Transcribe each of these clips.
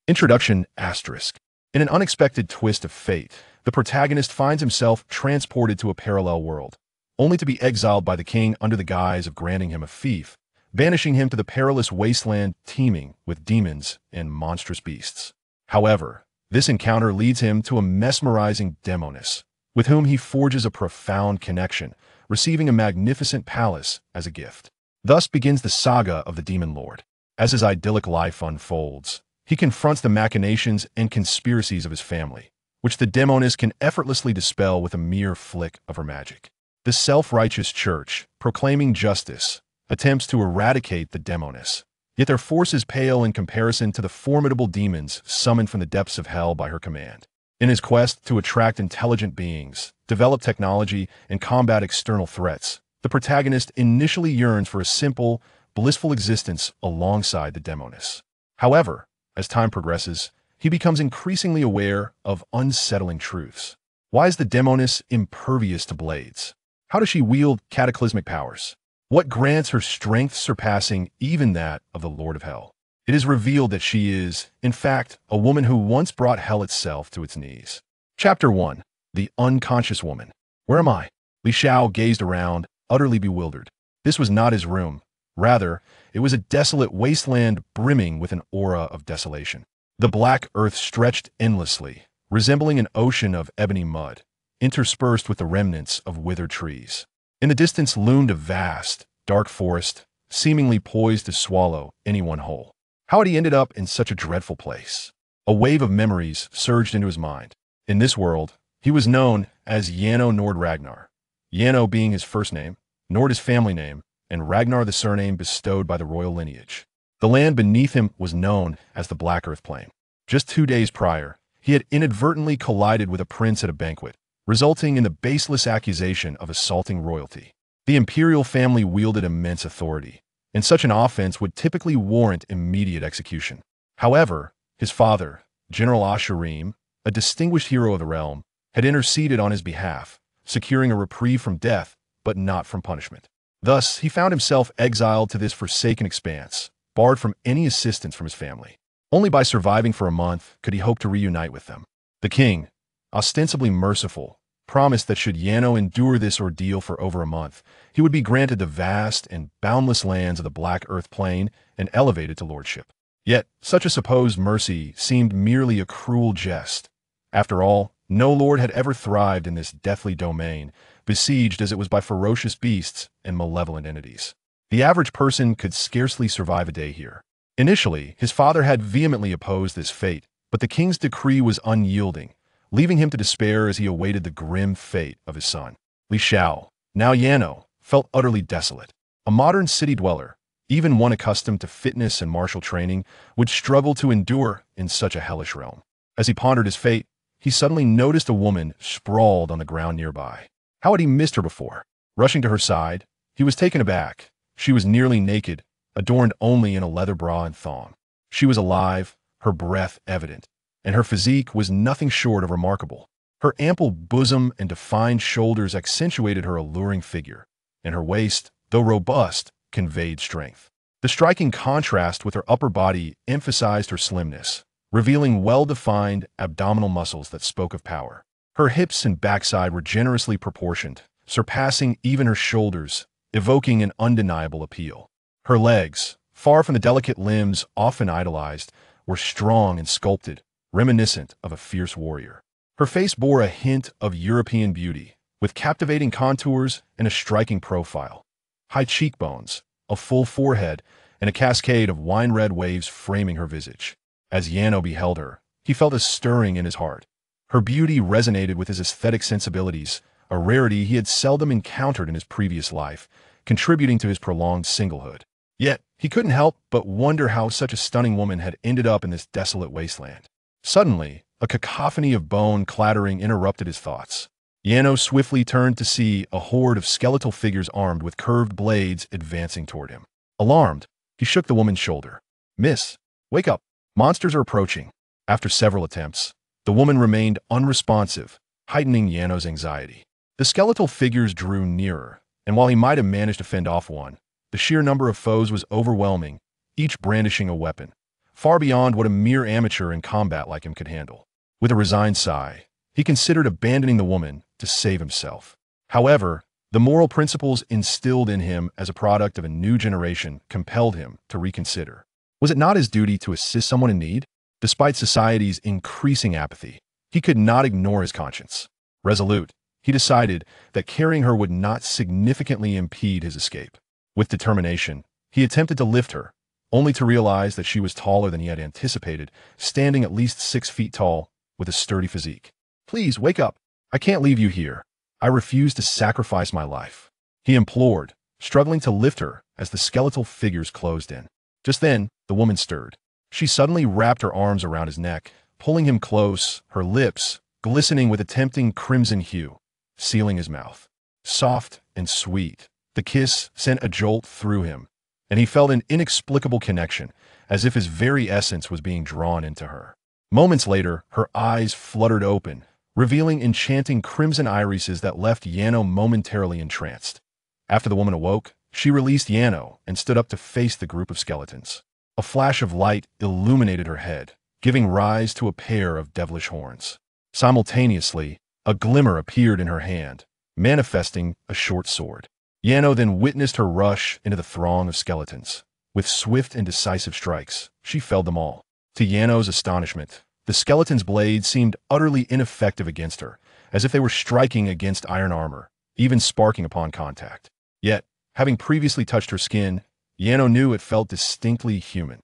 Introduction asterisk. In an unexpected twist of fate, the protagonist finds himself transported to a parallel world, only to be exiled by the king under the guise of granting him a fief, banishing him to the perilous wasteland teeming with demons and monstrous beasts. However, this encounter leads him to a mesmerizing demoness, with whom he forges a profound connection, receiving a magnificent palace as a gift. Thus begins the saga of the Demon Lord. As his idyllic life unfolds, he confronts the machinations and conspiracies of his family, which the demoness can effortlessly dispel with a mere flick of her magic. The self-righteous church, proclaiming justice, attempts to eradicate the demoness, yet their forces pale in comparison to the formidable demons summoned from the depths of hell by her command. In his quest to attract intelligent beings, develop technology, and combat external threats, the protagonist initially yearns for a simple, blissful existence alongside the demoness. However, as time progresses, he becomes increasingly aware of unsettling truths. Why is the demoness impervious to blades? How does she wield cataclysmic powers? What grants her strength surpassing even that of the Lord of Hell? It is revealed that she is, in fact, a woman who once brought hell itself to its knees. Chapter 1. The Unconscious Woman. Where am I? Li Xiao gazed around, utterly bewildered. This was not his room. Rather, it was a desolate wasteland brimming with an aura of desolation. The black earth stretched endlessly, resembling an ocean of ebony mud, interspersed with the remnants of withered trees. In the distance loomed a vast, dark forest, seemingly poised to swallow anyone whole. How had he ended up in such a dreadful place? A wave of memories surged into his mind. In this world, he was known as Arno Nord Ragnar, Arno being his first name, Nord his family name, and Ragnar the surname bestowed by the royal lineage. The land beneath him was known as the Black Earth Plain. Just 2 days prior, he had inadvertently collided with a prince at a banquet, resulting in the baseless accusation of assaulting royalty. The imperial family wielded immense authority, and such an offense would typically warrant immediate execution. However, his father, General Asherim, a distinguished hero of the realm, had interceded on his behalf, securing a reprieve from death, but not from punishment. Thus, he found himself exiled to this forsaken expanse, barred from any assistance from his family. Only by surviving for a month could he hope to reunite with them. The king, ostensibly merciful, promised that should Yano endure this ordeal for over a month, he would be granted the vast and boundless lands of the Black Earth Plain and elevated to lordship. Yet, such a supposed mercy seemed merely a cruel jest. After all, no lord had ever thrived in this deathly domain, besieged as it was by ferocious beasts and malevolent entities. The average person could scarcely survive a day here. Initially, his father had vehemently opposed this fate, but the king's decree was unyielding, leaving him to despair as he awaited the grim fate of his son. Li Xiao, now Yano, felt utterly desolate. A modern city dweller, even one accustomed to fitness and martial training, would struggle to endure in such a hellish realm. As he pondered his fate, he suddenly noticed a woman sprawled on the ground nearby. How had he missed her before? Rushing to her side, he was taken aback. She was nearly naked, adorned only in a leather bra and thong. She was alive, her breath evident, and her physique was nothing short of remarkable. Her ample bosom and defined shoulders accentuated her alluring figure, and her waist, though robust, conveyed strength. The striking contrast with her upper body emphasized her slimness, revealing well-defined abdominal muscles that spoke of power. Her hips and backside were generously proportioned, surpassing even her shoulders, evoking an undeniable appeal. Her legs, far from the delicate limbs often idolized, were strong and sculpted, reminiscent of a fierce warrior. Her face bore a hint of European beauty, with captivating contours and a striking profile. High cheekbones, a full forehead, and a cascade of wine-red waves framing her visage. As Yano beheld her, he felt a stirring in his heart. Her beauty resonated with his aesthetic sensibilities, a rarity he had seldom encountered in his previous life, contributing to his prolonged singlehood. Yet, he couldn't help but wonder how such a stunning woman had ended up in this desolate wasteland. Suddenly, a cacophony of bone clattering interrupted his thoughts. Yano swiftly turned to see a horde of skeletal figures armed with curved blades advancing toward him. Alarmed, he shook the woman's shoulder. "Miss, wake up. Monsters are approaching." After several attempts, the woman remained unresponsive, heightening Yano's anxiety. The skeletal figures drew nearer, and while he might have managed to fend off one, the sheer number of foes was overwhelming, each brandishing a weapon, far beyond what a mere amateur in combat like him could handle. With a resigned sigh, he considered abandoning the woman to save himself. However, the moral principles instilled in him as a product of a new generation compelled him to reconsider. Was it not his duty to assist someone in need? Despite society's increasing apathy, he could not ignore his conscience. Resolute, he decided that carrying her would not significantly impede his escape. With determination, he attempted to lift her, only to realize that she was taller than he had anticipated, standing at least 6 feet tall with a sturdy physique. "Please, wake up. I can't leave you here. I refuse to sacrifice my life," he implored, struggling to lift her as the skeletal figures closed in. Just then, the woman stirred. She suddenly wrapped her arms around his neck, pulling him close, her lips glistening with a tempting crimson hue, sealing his mouth. Soft and sweet, the kiss sent a jolt through him, and he felt an inexplicable connection, as if his very essence was being drawn into her. Moments later, her eyes fluttered open, revealing enchanting crimson irises that left Yano momentarily entranced. After the woman awoke, she released Yano and stood up to face the group of skeletons. A flash of light illuminated her head, giving rise to a pair of devilish horns. Simultaneously, a glimmer appeared in her hand, manifesting a short sword. Yano then witnessed her rush into the throng of skeletons. With swift and decisive strikes, she felled them all. To Yano's astonishment, the skeleton's blades seemed utterly ineffective against her, as if they were striking against iron armor, even sparking upon contact. Yet, having previously touched her skin, Yano knew it felt distinctly human.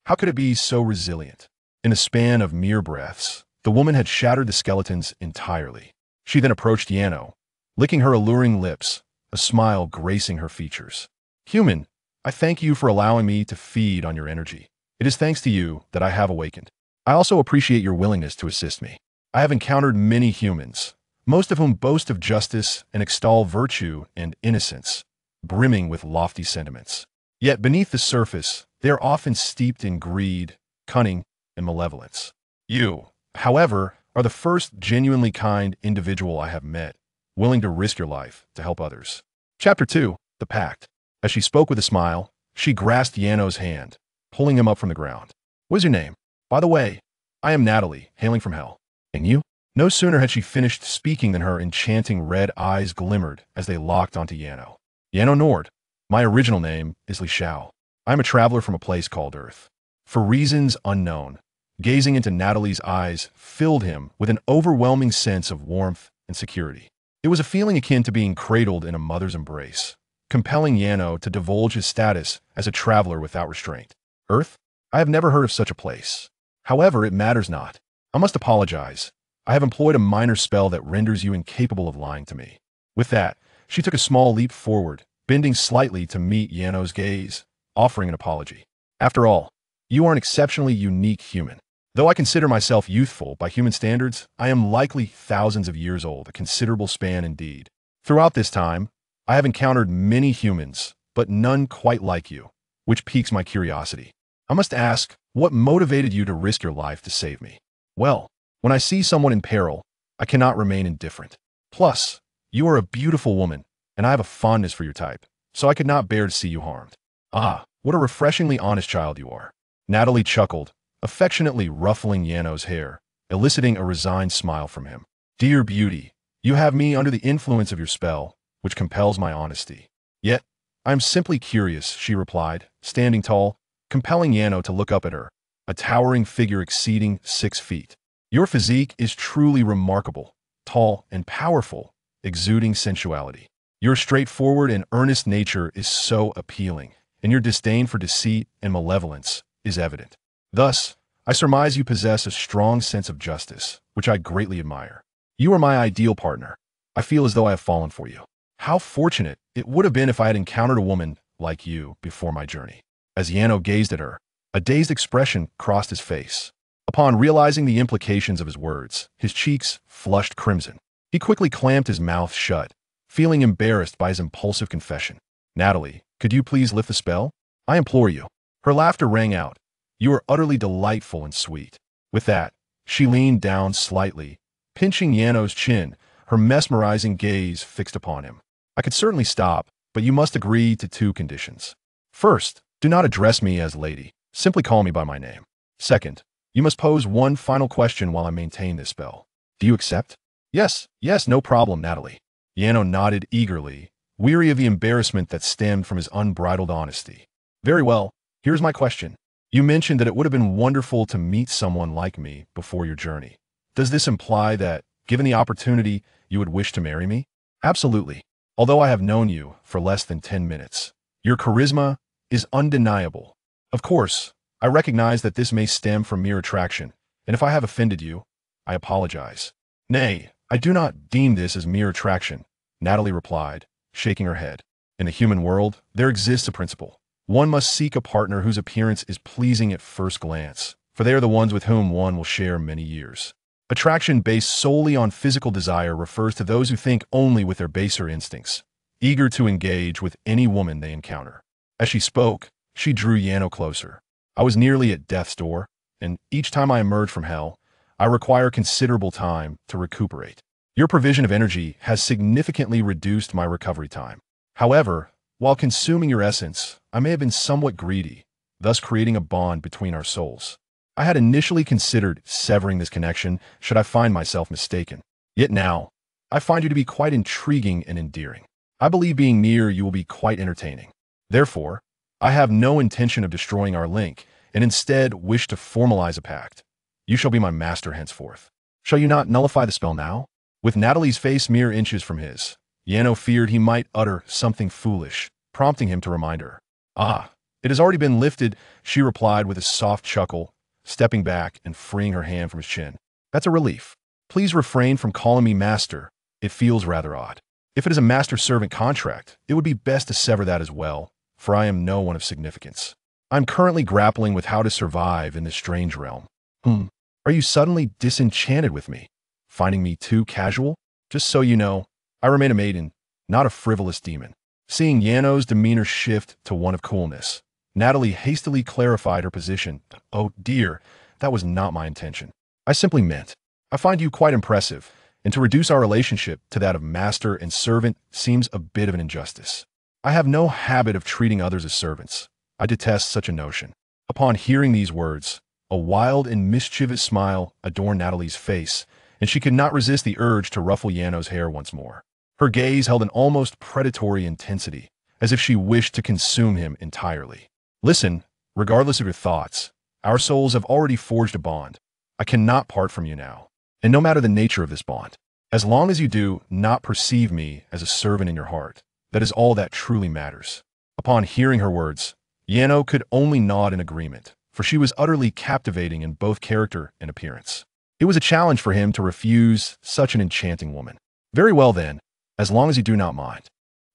How could it be so resilient? In a span of mere breaths, the woman had shattered the skeletons entirely. She then approached Yano, licking her alluring lips, a smile gracing her features. "Human, I thank you for allowing me to feed on your energy. It is thanks to you that I have awakened. I also appreciate your willingness to assist me. I have encountered many humans, most of whom boast of justice and extol virtue and innocence, brimming with lofty sentiments. Yet beneath the surface, they are often steeped in greed, cunning, and malevolence. You, however, are the first genuinely kind individual I have met, willing to risk your life to help others." Chapter 2, The Pact. As she spoke with a smile, she grasped Yano's hand, pulling him up from the ground. "What is your name? By the way, I am Natalia, hailing from hell. And you?" No sooner had she finished speaking than her enchanting red eyes glimmered as they locked onto Yano. "Arno Nord. My original name is Li Shao. I am a traveler from a place called Earth." For reasons unknown, gazing into Natalia's eyes filled him with an overwhelming sense of warmth and security. It was a feeling akin to being cradled in a mother's embrace, compelling Yano to divulge his status as a traveler without restraint. "Earth? I have never heard of such a place. However, it matters not. I must apologize. I have employed a minor spell that renders you incapable of lying to me." With that, she took a small leap forward, bending slightly to meet Yano's gaze, offering an apology. "After all, you are an exceptionally unique human. Though I consider myself youthful by human standards, I am likely thousands of years old, a considerable span indeed. Throughout this time, I have encountered many humans, but none quite like you, which piques my curiosity. I must ask, what motivated you to risk your life to save me?" "Well, when I see someone in peril, I cannot remain indifferent. Plus, you are a beautiful woman, and I have a fondness for your type, so I could not bear to see you harmed." "Ah, what a refreshingly honest child you are." Natalia chuckled, affectionately ruffling Yano's hair, eliciting a resigned smile from him. "Dear beauty, you have me under the influence of your spell, which compels my honesty." "Yet, I am simply curious," she replied, standing tall, compelling Yano to look up at her, a towering figure exceeding 6 feet. "Your physique is truly remarkable, tall and powerful, exuding sensuality. Your straightforward and earnest nature is so appealing, and your disdain for deceit and malevolence is evident. Thus, I surmise you possess a strong sense of justice, which I greatly admire. You are my ideal partner. I feel as though I have fallen for you. How fortunate it would have been if I had encountered a woman like you before my journey." As Yano gazed at her, a dazed expression crossed his face. Upon realizing the implications of his words, his cheeks flushed crimson. He quickly clamped his mouth shut, feeling embarrassed by his impulsive confession. "Natalia, could you please lift the spell? I implore you." Her laughter rang out. "You are utterly delightful and sweet." With that, she leaned down slightly, pinching Yano's chin, her mesmerizing gaze fixed upon him. "I could certainly stop, but you must agree to 2 conditions. First, do not address me as lady. Simply call me by my name. Second, you must pose one final question while I maintain this spell. Do you accept? Yes, no problem, Natalie. Yano nodded eagerly, weary of the embarrassment that stemmed from his unbridled honesty. Very well, here's my question. You mentioned that it would have been wonderful to meet someone like me before your journey. Does this imply that, given the opportunity, you would wish to marry me? Absolutely. Although I have known you for less than 10 minutes, your charisma is undeniable. Of course, I recognize that this may stem from mere attraction, and if I have offended you, I apologize. Nay, I do not deem this as mere attraction, Natalie replied, shaking her head. In the human world, there exists a principle. One must seek a partner whose appearance is pleasing at first glance, for they are the ones with whom one will share many years. Attraction based solely on physical desire refers to those who think only with their baser instincts, eager to engage with any woman they encounter. As she spoke, she drew Yano closer. I was nearly at death's door, and each time I emerge from hell, I require considerable time to recuperate. Your provision of energy has significantly reduced my recovery time. However, while consuming your essence, I may have been somewhat greedy, thus creating a bond between our souls. I had initially considered severing this connection should I find myself mistaken. Yet now, I find you to be quite intriguing and endearing. I believe being near you will be quite entertaining. Therefore, I have no intention of destroying our link, and instead wish to formalize a pact. You shall be my master henceforth. Shall you not nullify the spell now? With Natalie's face mere inches from his, Yano feared he might utter something foolish, prompting him to remind her. Ah, it has already been lifted, she replied with a soft chuckle, stepping back and freeing her hand from his chin. That's a relief. Please refrain from calling me master. It feels rather odd. If it is a master-servant contract, it would be best to sever that as well, for I am no one of significance. I'm currently grappling with how to survive in this strange realm. Are you suddenly disenchanted with me? Finding me too casual? Just so you know, I remain a maiden, not a frivolous demon. Seeing Yano's demeanor shift to one of coolness, Natalie hastily clarified her position. Oh dear, that was not my intention. I simply meant, I find you quite impressive, and to reduce our relationship to that of master and servant seems a bit of an injustice. I have no habit of treating others as servants. I detest such a notion. Upon hearing these words, a wild and mischievous smile adorned Natalie's face, and she could not resist the urge to ruffle Yano's hair once more. Her gaze held an almost predatory intensity, as if she wished to consume him entirely. Listen, regardless of your thoughts, our souls have already forged a bond. I cannot part from you now, and no matter the nature of this bond, as long as you do not perceive me as a servant in your heart, that is all that truly matters. Upon hearing her words, Yano could only nod in agreement, for she was utterly captivating in both character and appearance. It was a challenge for him to refuse such an enchanting woman. Very well then, as long as you do not mind.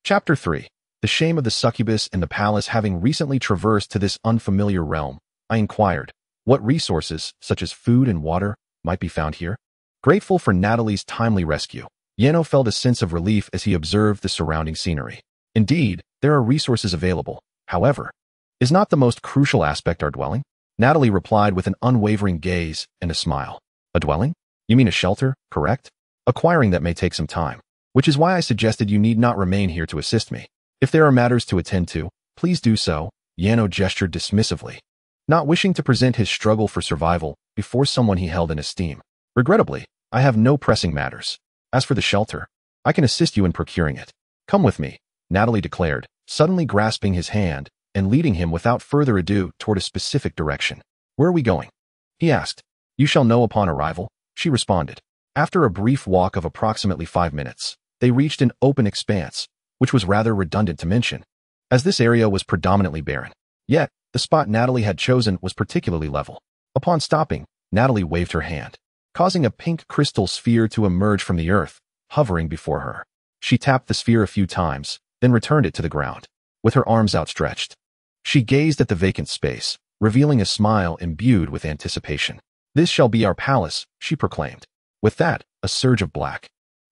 Chapter 3. The shame of the succubus in the palace. Having recently traversed to this unfamiliar realm, I inquired, what resources, such as food and water, might be found here? Grateful for Natalie's timely rescue, Yano felt a sense of relief as he observed the surrounding scenery. Indeed, there are resources available. However, is not the most crucial aspect our dwelling? Natalie replied with an unwavering gaze and a smile. A dwelling? You mean a shelter, correct? Acquiring that may take some time, which is why I suggested you need not remain here to assist me. If there are matters to attend to, please do so, Yano gestured dismissively, not wishing to present his struggle for survival before someone he held in esteem. Regrettably, I have no pressing matters. As for the shelter, I can assist you in procuring it. Come with me, Natalie declared, suddenly grasping his hand and leading him without further ado toward a specific direction. Where are we going? He asked. You shall know upon arrival, she responded. After a brief walk of approximately 5 minutes, they reached an open expanse, which was rather redundant to mention, as this area was predominantly barren. Yet, the spot Natalie had chosen was particularly level. Upon stopping, Natalie waved her hand, causing a pink crystal sphere to emerge from the earth, hovering before her. She tapped the sphere a few times, then returned it to the ground, with her arms outstretched. She gazed at the vacant space, revealing a smile imbued with anticipation. This shall be our palace, she proclaimed. With that, a surge of black,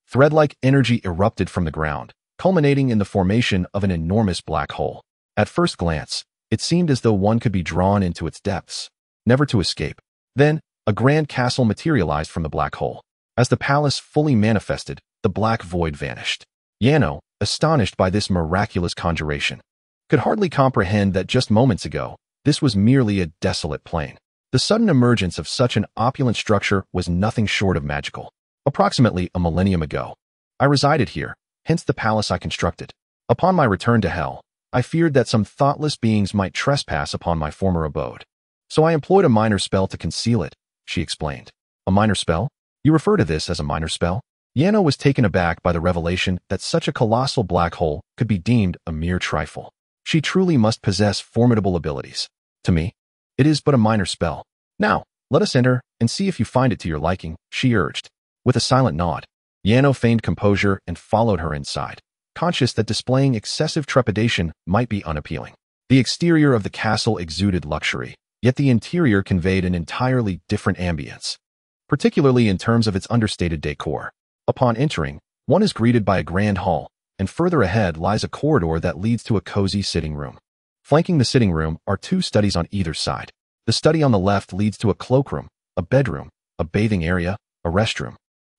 thread-like energy erupted from the ground, culminating in the formation of an enormous black hole. At first glance, it seemed as though one could be drawn into its depths, never to escape. Then, a grand castle materialized from the black hole. As the palace fully manifested, the black void vanished. Yano, astonished by this miraculous conjuration, could hardly comprehend that just moments ago, this was merely a desolate plain. The sudden emergence of such an opulent structure was nothing short of magical. Approximately a millennium ago, I resided here, hence the palace I constructed. Upon my return to hell, I feared that some thoughtless beings might trespass upon my former abode. So I employed a minor spell to conceal it, she explained. A minor spell? You refer to this as a minor spell? Yano was taken aback by the revelation that such a colossal black hole could be deemed a mere trifle. She truly must possess formidable abilities. To me, it is but a minor spell. Now, let us enter and see if you find it to your liking, she urged. With a silent nod, Yano feigned composure and followed her inside, conscious that displaying excessive trepidation might be unappealing. The exterior of the castle exuded luxury, yet the interior conveyed an entirely different ambience, particularly in terms of its understated decor. Upon entering, one is greeted by a grand hall, and further ahead lies a corridor that leads to a cozy sitting room. Flanking the sitting room are two studies on either side. The study on the left leads to a cloakroom, a bedroom, a bathing area, a restroom,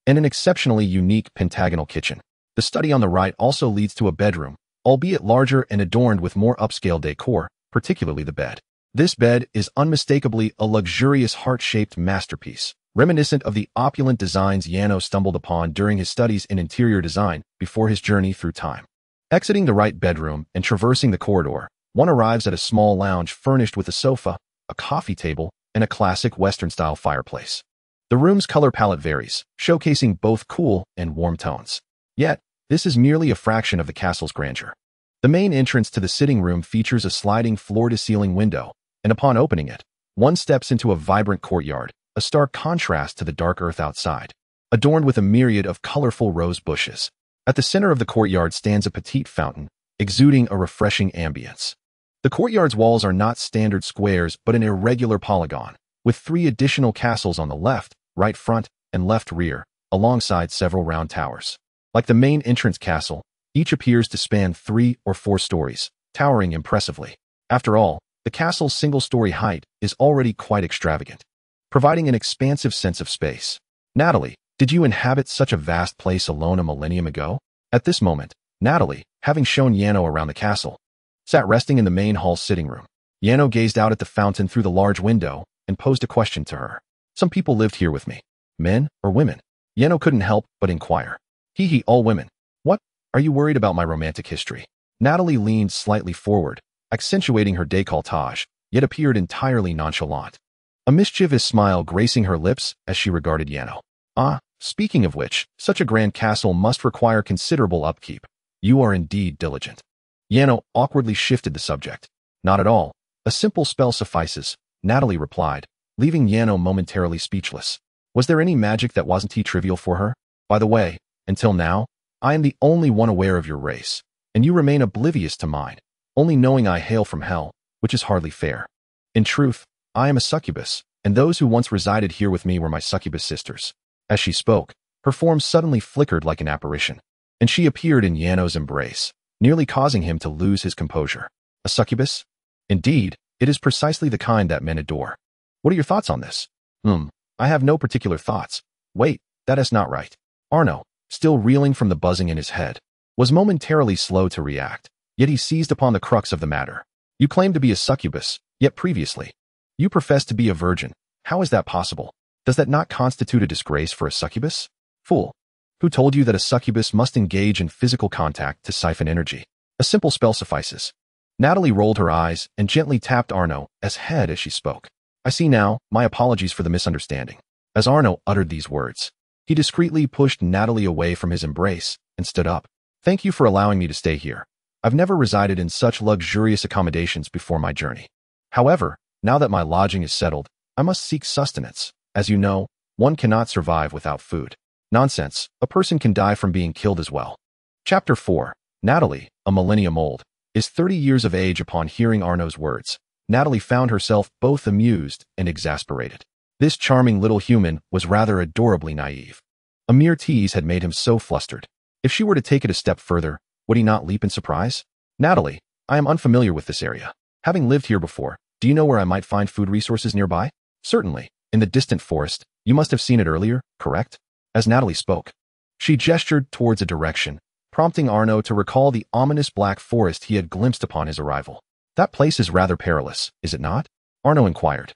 and an exceptionally unique pentagonal kitchen. The study on the right also leads to a bedroom, albeit larger and adorned with more upscale decor, particularly the bed. This bed is unmistakably a luxurious heart-shaped masterpiece, reminiscent of the opulent designs Yano stumbled upon during his studies in interior design before his journey through time. Exiting the right bedroom and traversing the corridor, one arrives at a small lounge furnished with a sofa, a coffee table, and a classic Western-style fireplace. The room's color palette varies, showcasing both cool and warm tones. Yet, this is merely a fraction of the castle's grandeur. The main entrance to the sitting room features a sliding floor-to-ceiling window, and upon opening it, one steps into a vibrant courtyard, a stark contrast to the dark earth outside, adorned with a myriad of colorful rose bushes. At the center of the courtyard stands a petite fountain, exuding a refreshing ambience. The courtyard's walls are not standard squares but an irregular polygon, with 3 additional castles on the left, right front, and left rear, alongside several round towers. Like the main entrance castle, each appears to span 3 or 4 stories, towering impressively. After all, the castle's single-story height is already quite extravagant, providing an expansive sense of space. Natalie, did you inhabit such a vast place alone a millennium ago? At this moment, Natalie, having shown Yano around the castle, sat resting in the main hall sitting room. Yano gazed out at the fountain through the large window and posed a question to her. Some people lived here with me. Men or women? Yano couldn't help but inquire. All women. What? Are you worried about my romantic history? Natalie leaned slightly forward, accentuating her décolletage, yet appeared entirely nonchalant, a mischievous smile gracing her lips as she regarded Yano. Speaking of which, such a grand castle must require considerable upkeep. You are indeed diligent. Yano awkwardly shifted the subject. Not at all. A simple spell suffices, Natalie replied, leaving Yano momentarily speechless. Was there any magic that wasn't too trivial for her? By the way, until now, I am the only one aware of your race, and you remain oblivious to mine, only knowing I hail from hell, which is hardly fair. In truth, I am a succubus, and those who once resided here with me were my succubus sisters. As she spoke, her form suddenly flickered like an apparition, and she appeared in Yano's embrace, nearly causing him to lose his composure. A succubus? Indeed, it is precisely the kind that men adore. What are your thoughts on this? I have no particular thoughts. Wait, that is not right. Arno, still reeling from the buzzing in his head, was momentarily slow to react, yet he seized upon the crux of the matter. You claim to be a succubus, yet previously, you profess to be a virgin. How is that possible? Does that not constitute a disgrace for a succubus? Fool. Who told you that a succubus must engage in physical contact to siphon energy? A simple spell suffices. Natalie rolled her eyes and gently tapped Arno's head as she spoke. I see now, my apologies for the misunderstanding. As Arno uttered these words, he discreetly pushed Natalie away from his embrace and stood up. Thank you for allowing me to stay here. I've never resided in such luxurious accommodations before my journey. However, now that my lodging is settled, I must seek sustenance. As you know, one cannot survive without food. Nonsense, a person can die from being killed as well. Chapter 4. Natalie, a millennium old, is 30 years of age. Upon hearing Arno's words, Natalie found herself both amused and exasperated. This charming little human was rather adorably naive. A mere tease had made him so flustered. If she were to take it a step further, would he not leap in surprise? Natalie, I am unfamiliar with this area. Having lived here before, do you know where I might find food resources nearby? Certainly, in the distant forest. You must have seen it earlier, correct? As Natalie spoke, she gestured towards a direction, prompting Arno to recall the ominous black forest he had glimpsed upon his arrival. That place is rather perilous, is it not? Arno inquired.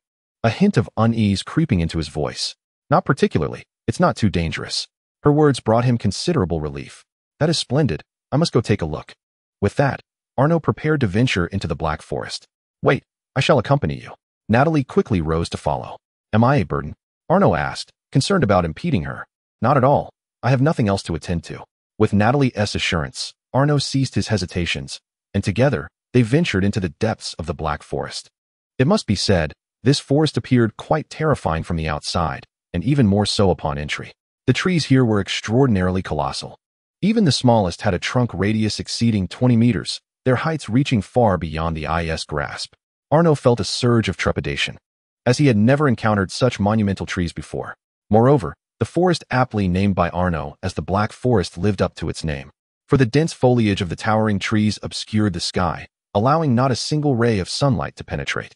a hint of unease creeping into his voice. Not particularly. It's not too dangerous. Her words brought him considerable relief. That is splendid. I must go take a look. With that, Arno prepared to venture into the Black Forest. Wait, I shall accompany you. Natalie quickly rose to follow. Am I a burden? Arno asked, concerned about impeding her. Not at all. I have nothing else to attend to. With Natalie's assurance, Arno ceased his hesitations, and together, they ventured into the depths of the Black Forest. It must be said, this forest appeared quite terrifying from the outside, and even more so upon entry. The trees here were extraordinarily colossal. Even the smallest had a trunk radius exceeding 20 meters, their heights reaching far beyond the eye's grasp. Arno felt a surge of trepidation, as he had never encountered such monumental trees before. Moreover, the forest aptly named by Arno as the Black Forest lived up to its name, for the dense foliage of the towering trees obscured the sky, allowing not a single ray of sunlight to penetrate.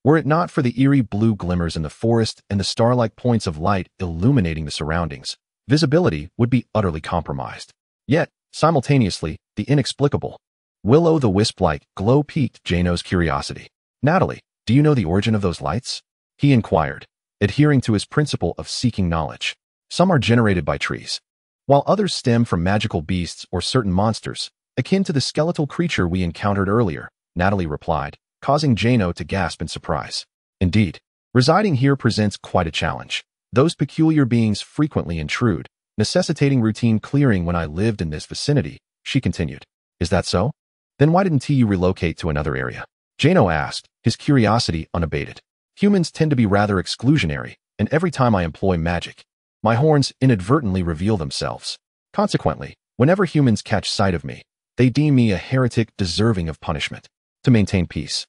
Were it not for the eerie blue glimmers in the forest and the star-like points of light illuminating the surroundings, visibility would be utterly compromised. Yet, simultaneously, the inexplicable will-o'-the-wisp-like glow piqued Jano's curiosity. Natalie, do you know the origin of those lights? He inquired, adhering to his principle of seeking knowledge. Some are generated by trees, while others stem from magical beasts or certain monsters, akin to the skeletal creature we encountered earlier, Natalie replied, causing Jano to gasp in surprise. Indeed, residing here presents quite a challenge. Those peculiar beings frequently intrude, necessitating routine clearing when I lived in this vicinity, she continued. Is that so? Then why didn't you relocate to another area? Jano asked, his curiosity unabated. Humans tend to be rather exclusionary, and every time I employ magic, my horns inadvertently reveal themselves. Consequently, whenever humans catch sight of me, they deem me a heretic deserving of punishment. To maintain peace,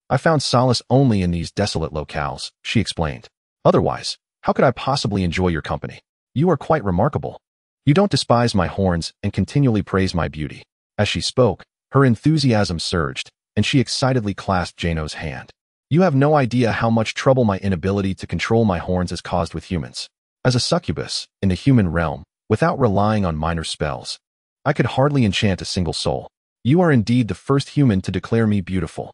I found solace only in these desolate locales, she explained. Otherwise, how could I possibly enjoy your company? You are quite remarkable. You don't despise my horns and continually praise my beauty. As she spoke, her enthusiasm surged, and she excitedly clasped Jano's hand. You have no idea how much trouble my inability to control my horns has caused with humans. As a succubus, in the human realm, without relying on minor spells, I could hardly enchant a single soul. You are indeed the first human to declare me beautiful.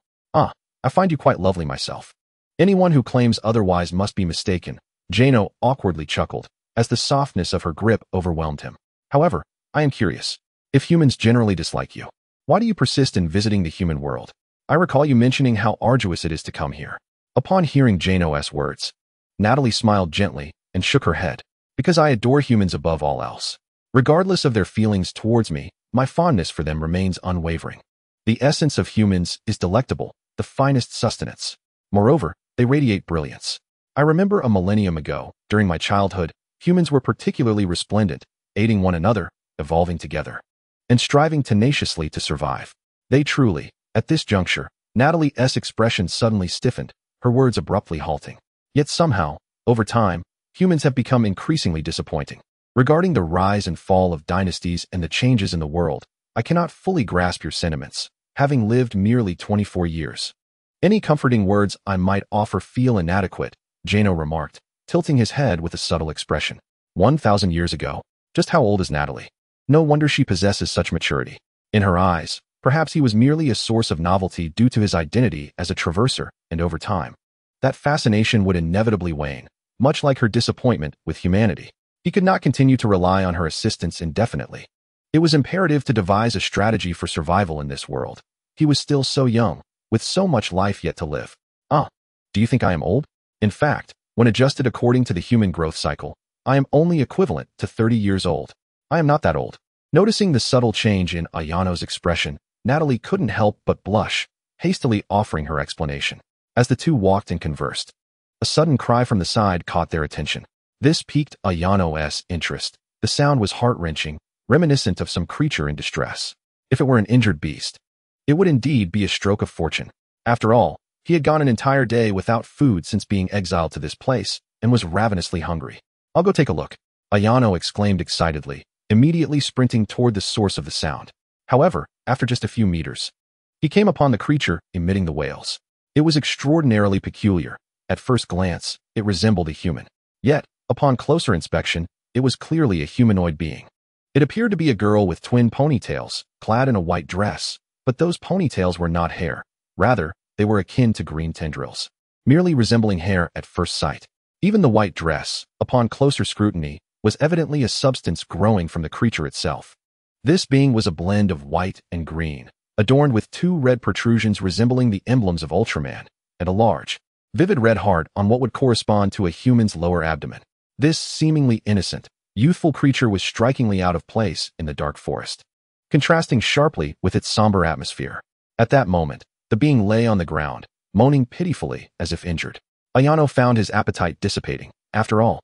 I find you quite lovely myself. Anyone who claims otherwise must be mistaken. Jano awkwardly chuckled, as the softness of her grip overwhelmed him. However, I am curious. If humans generally dislike you, why do you persist in visiting the human world? I recall you mentioning how arduous it is to come here. Upon hearing Jano's words, Natalie smiled gently and shook her head. Because I adore humans above all else. Regardless of their feelings towards me, my fondness for them remains unwavering. The essence of humans is delectable, the finest sustenance. Moreover, they radiate brilliance. I remember a millennium ago, during my childhood, humans were particularly resplendent, aiding one another, evolving together, and striving tenaciously to survive. They truly, at this juncture, Natalie's expression suddenly stiffened, her words abruptly halting. Yet somehow, over time, humans have become increasingly disappointing. Regarding the rise and fall of dynasties and the changes in the world, I cannot fully grasp your sentiments, having lived merely 24 years. Any comforting words I might offer feel inadequate, Jano remarked, tilting his head with a subtle expression. 1,000 years ago? Just how old is Natalie? No wonder she possesses such maturity. In her eyes, perhaps he was merely a source of novelty due to his identity as a traverser, and over time, that fascination would inevitably wane, much like her disappointment with humanity. He could not continue to rely on her assistance indefinitely. It was imperative to devise a strategy for survival in this world. He was still so young, with so much life yet to live. Do you think I am old? In fact, when adjusted according to the human growth cycle, I am only equivalent to 30 years old. I am not that old. Noticing the subtle change in Ayano's expression, Natalie couldn't help but blush, hastily offering her explanation. As the two walked and conversed, a sudden cry from the side caught their attention. This piqued Ayano's interest. The sound was heart-wrenching, reminiscent of some creature in distress. If it were an injured beast, it would indeed be a stroke of fortune. After all, he had gone an entire day without food since being exiled to this place, and was ravenously hungry. I'll go take a look, Ayano exclaimed excitedly, immediately sprinting toward the source of the sound. However, after just a few meters, he came upon the creature emitting the wails. It was extraordinarily peculiar. At first glance, it resembled a human. Yet, upon closer inspection, it was clearly a humanoid being. It appeared to be a girl with twin ponytails, clad in a white dress, but those ponytails were not hair. Rather, they were akin to green tendrils. merely resembling hair at first sight. Even the white dress, upon closer scrutiny, was evidently a substance growing from the creature itself. This being was a blend of white and green, adorned with two red protrusions resembling the emblems of Ultraman, and a large, vivid red heart on what would correspond to a human's lower abdomen. This seemingly innocent, youthful creature was strikingly out of place in the dark forest, contrasting sharply with its somber atmosphere. At that moment, the being lay on the ground, moaning pitifully as if injured. Ayano found his appetite dissipating. After all,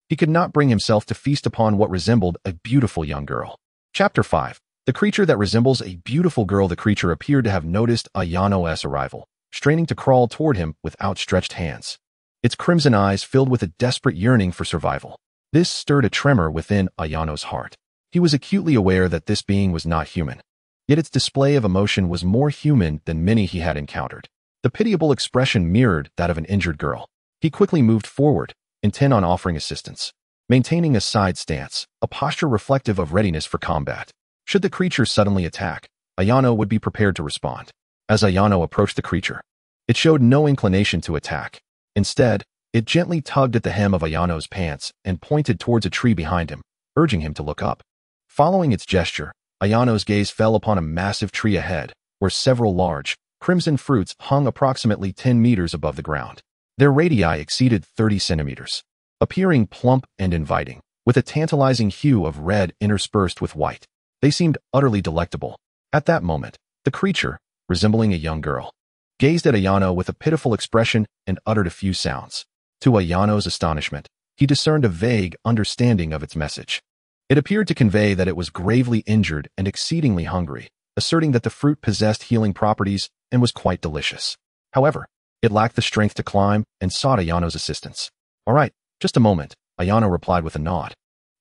he could not bring himself to feast upon what resembled a beautiful young girl. Chapter 5. The creature that resembles a beautiful girl. The creature appeared to have noticed Ayano's arrival, straining to crawl toward him with outstretched hands. Its crimson eyes filled with a desperate yearning for survival. This stirred a tremor within Ayano's heart. He was acutely aware that this being was not human. Yet its display of emotion was more human than many he had encountered. The pitiable expression mirrored that of an injured girl. He quickly moved forward, intent on offering assistance, maintaining a side stance, a posture reflective of readiness for combat. Should the creature suddenly attack, Ayano would be prepared to respond. As Ayano approached the creature, it showed no inclination to attack. Instead, it gently tugged at the hem of Ayano's pants and pointed towards a tree behind him, urging him to look up. Following its gesture, Ayano's gaze fell upon a massive tree ahead, where several large, crimson fruits hung approximately 10 meters above the ground. Their radii exceeded 30 centimeters, appearing plump and inviting, with a tantalizing hue of red interspersed with white. They seemed utterly delectable. At that moment, the creature, resembling a young girl, gazed at Ayano with a pitiful expression and uttered a few sounds. To Ayano's astonishment, he discerned a vague understanding of its message. It appeared to convey that it was gravely injured and exceedingly hungry, asserting that the fruit possessed healing properties and was quite delicious. However, it lacked the strength to climb and sought Ayano's assistance. "All right, just a moment," Ayano replied with a nod,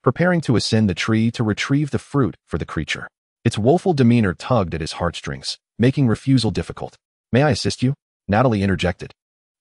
preparing to ascend the tree to retrieve the fruit for the creature. Its woeful demeanor tugged at his heartstrings, making refusal difficult. "May I assist you?" Natalia interjected,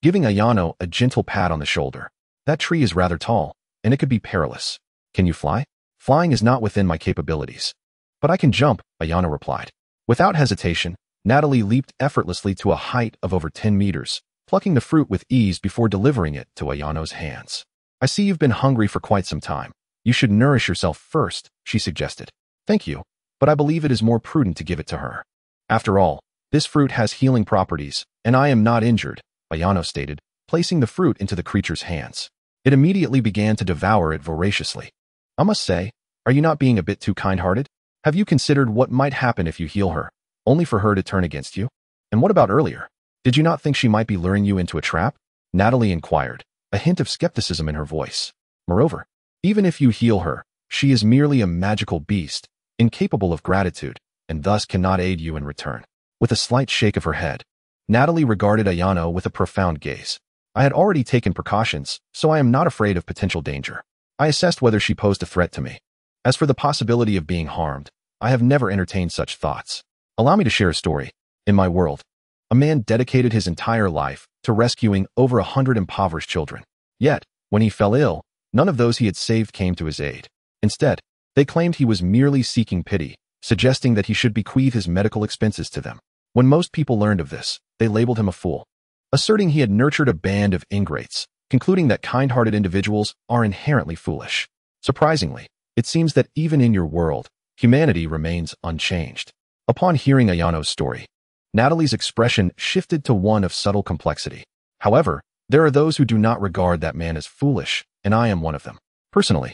giving Ayano a gentle pat on the shoulder. "That tree is rather tall, and it could be perilous. Can you fly?" "Flying is not within my capabilities. But I can jump," Ayano replied. Without hesitation, Natalie leaped effortlessly to a height of over 10 meters, plucking the fruit with ease before delivering it to Ayano's hands. "I see you've been hungry for quite some time. You should nourish yourself first," she suggested. "Thank you, but I believe it is more prudent to give it to her. After all, this fruit has healing properties, and I am not injured," Ayano stated, placing the fruit into the creature's hands. It immediately began to devour it voraciously. "I must say, are you not being a bit too kind-hearted? Have you considered what might happen if you heal her, only for her to turn against you? And what about earlier? Did you not think she might be luring you into a trap?" Natalie inquired, a hint of skepticism in her voice. "Moreover, even if you heal her, she is merely a magical beast, incapable of gratitude, and thus cannot aid you in return." With a slight shake of her head, Natalie regarded Ayano with a profound gaze. "I had already taken precautions, so I am not afraid of potential danger. I assessed whether she posed a threat to me. As for the possibility of being harmed, I have never entertained such thoughts. Allow me to share a story. In my world, a man dedicated his entire life to rescuing over 100 impoverished children. Yet, when he fell ill, none of those he had saved came to his aid. Instead, they claimed he was merely seeking pity, suggesting that he should bequeath his medical expenses to them. When most people learned of this, they labeled him a fool, asserting he had nurtured a band of ingrates, concluding that kind-hearted individuals are inherently foolish. Surprisingly, it seems that even in your world, humanity remains unchanged. Upon hearing Ayano's story, Natalie's expression shifted to one of subtle complexity. However, there are those who do not regard that man as foolish, and I am one of them. Personally,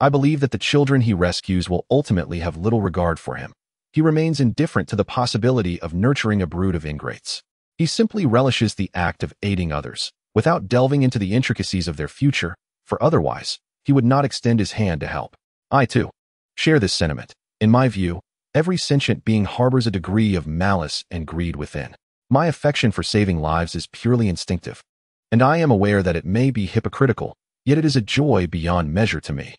I believe that the children he rescues will ultimately have little regard for him. He remains indifferent to the possibility of nurturing a brood of ingrates. He simply relishes the act of aiding others, without delving into the intricacies of their future, for otherwise, he would not extend his hand to help. I, too, share this sentiment. In my view, every sentient being harbors a degree of malice and greed within. My affection for saving lives is purely instinctive, and I am aware that it may be hypocritical, yet it is a joy beyond measure to me.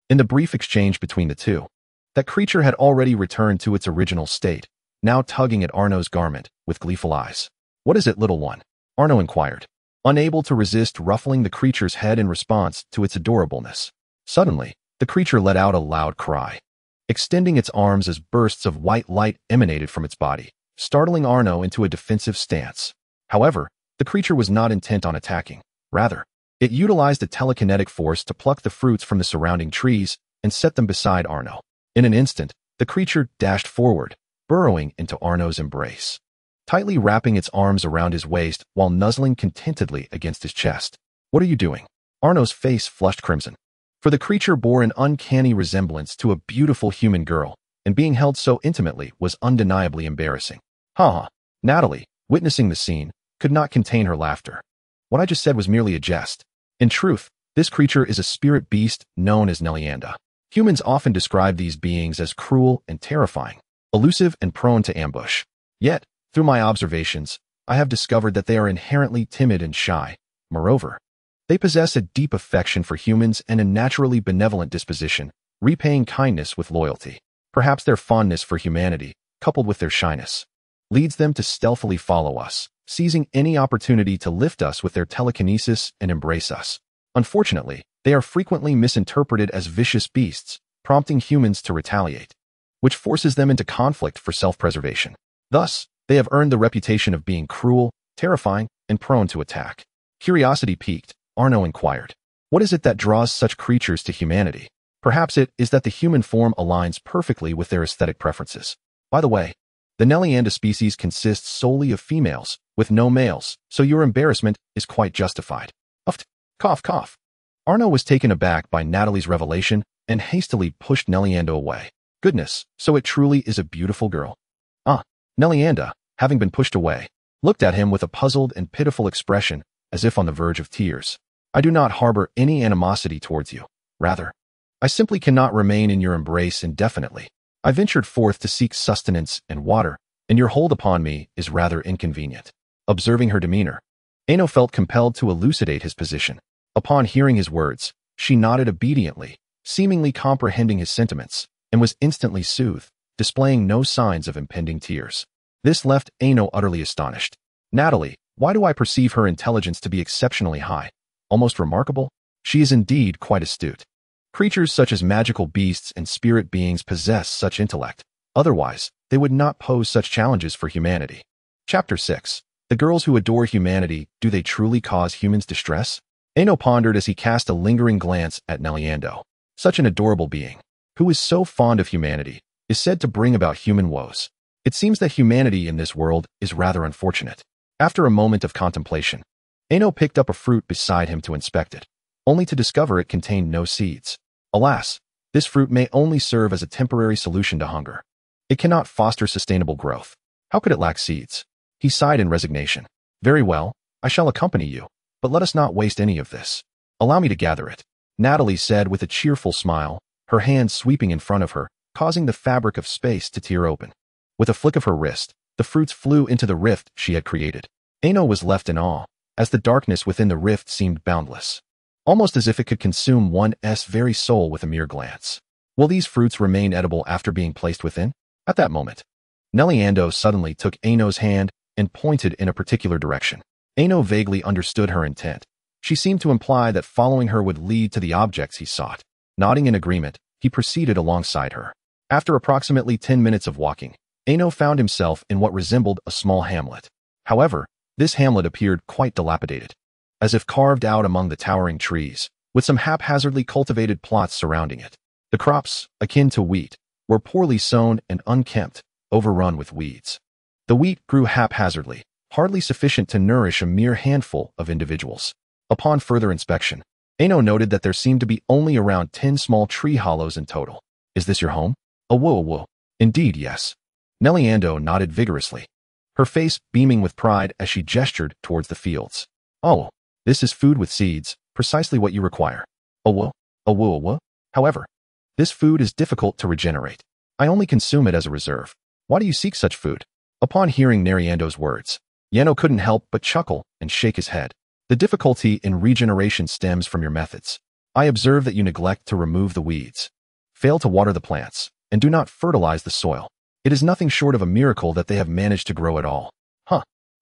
In the brief exchange between the two, that creature had already returned to its original state, now tugging at Arno's garment with gleeful eyes. "What is it, little one?" Arno inquired, unable to resist ruffling the creature's head in response to its adorableness. Suddenly, the creature let out a loud cry, extending its arms as bursts of white light emanated from its body, startling Arno into a defensive stance. However, The creature was not intent on attacking. Rather, it utilized a telekinetic force to pluck the fruits from the surrounding trees and set them beside Arno. In an instant, the creature dashed forward, burrowing into Arno's embrace, tightly wrapping its arms around his waist while nuzzling contentedly against his chest. "What are you doing?" Arno's face flushed crimson, for the creature bore an uncanny resemblance to a beautiful human girl, and being held so intimately was undeniably embarrassing. Haha. Natalie, witnessing the scene, could not contain her laughter. What I just said was merely a jest. In truth, this creature is a spirit beast known as Natalia. Humans often describe these beings as cruel and terrifying, elusive and prone to ambush. Yet, through my observations, I have discovered that they are inherently timid and shy. Moreover, they possess a deep affection for humans and a naturally benevolent disposition, repaying kindness with loyalty. Perhaps their fondness for humanity, coupled with their shyness, leads them to stealthily follow us, seizing any opportunity to lift us with their telekinesis and embrace us. Unfortunately, they are frequently misinterpreted as vicious beasts, prompting humans to retaliate, which forces them into conflict for self-preservation. Thus, they have earned the reputation of being cruel, terrifying, and prone to attack. Curiosity piqued, Arno inquired, "What is it that draws such creatures to humanity?" Perhaps it is that the human form aligns perfectly with their aesthetic preferences. By the way, the Natalia species consists solely of females, with no males, so your embarrassment is quite justified. Uft. Cough, cough. Arno was taken aback by Natalie's revelation and hastily pushed Natalia away. Goodness, so it truly is a beautiful girl. Natalia, having been pushed away, looked at him with a puzzled and pitiful expression, as if on the verge of tears. "I do not harbor any animosity towards you. Rather, I simply cannot remain in your embrace indefinitely. I ventured forth to seek sustenance and water, and your hold upon me is rather inconvenient." Observing her demeanor, Arno felt compelled to elucidate his position. Upon hearing his words, she nodded obediently, seemingly comprehending his sentiments, and was instantly soothed, displaying no signs of impending tears. This left Arno utterly astonished. "Natalie, why do I perceive her intelligence to be exceptionally high? Almost remarkable? She is indeed quite astute. Creatures such as magical beasts and spirit beings possess such intellect. Otherwise, they would not pose such challenges for humanity." Chapter 6. The girls who adore humanity, do they truly cause humans distress? Arno pondered as he cast a lingering glance at Natalia. Such an adorable being, who is so fond of humanity, is said to bring about human woes. It seems that humanity in this world is rather unfortunate. After a moment of contemplation, Arno picked up a fruit beside him to inspect it, only to discover it contained no seeds. Alas, this fruit may only serve as a temporary solution to hunger. It cannot foster sustainable growth. How could it lack seeds? He sighed in resignation. "Very well, I shall accompany you, but let us not waste any of this. Allow me to gather it," Natalie said with a cheerful smile, her hand sweeping in front of her, causing the fabric of space to tear open. With a flick of her wrist, the fruits flew into the rift she had created. Arno was left in awe, as the darkness within the rift seemed boundless, almost as if it could consume one's very soul with a mere glance. Will these fruits remain edible after being placed within? At that moment, Natalia suddenly took Arno's hand and pointed in a particular direction. Arno vaguely understood her intent. She seemed to imply that following her would lead to the objects he sought. Nodding in agreement, he proceeded alongside her. After approximately 10 minutes of walking, Arno found himself in what resembled a small hamlet. However, this hamlet appeared quite dilapidated, as if carved out among the towering trees, with some haphazardly cultivated plots surrounding it. The crops, akin to wheat, were poorly sown and unkempt, overrun with weeds. The wheat grew haphazardly, hardly sufficient to nourish a mere handful of individuals. Upon further inspection, Arno noted that there seemed to be only around 10 small tree hollows in total. "Is this your home?" "Whoa. Indeed, yes." Natalia nodded vigorously, her face beaming with pride as she gestured towards the fields. "Oh, this is food with seeds, precisely what you require." "Whoa. However, this food is difficult to regenerate. I only consume it as a reserve." "Why do you seek such food?" Upon hearing Nariando's words, Arno couldn't help but chuckle and shake his head. "The difficulty in regeneration stems from your methods. I observe that you neglect to remove the weeds, fail to water the plants, and do not fertilize the soil. It is nothing short of a miracle that they have managed to grow at all."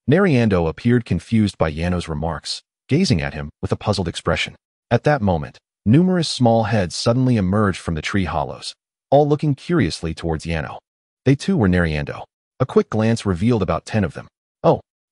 Nariando appeared confused by Yano's remarks, gazing at him with a puzzled expression. At that moment, numerous small heads suddenly emerged from the tree hollows, all looking curiously towards Yano. They too were Nariando. A quick glance revealed about 10 of them.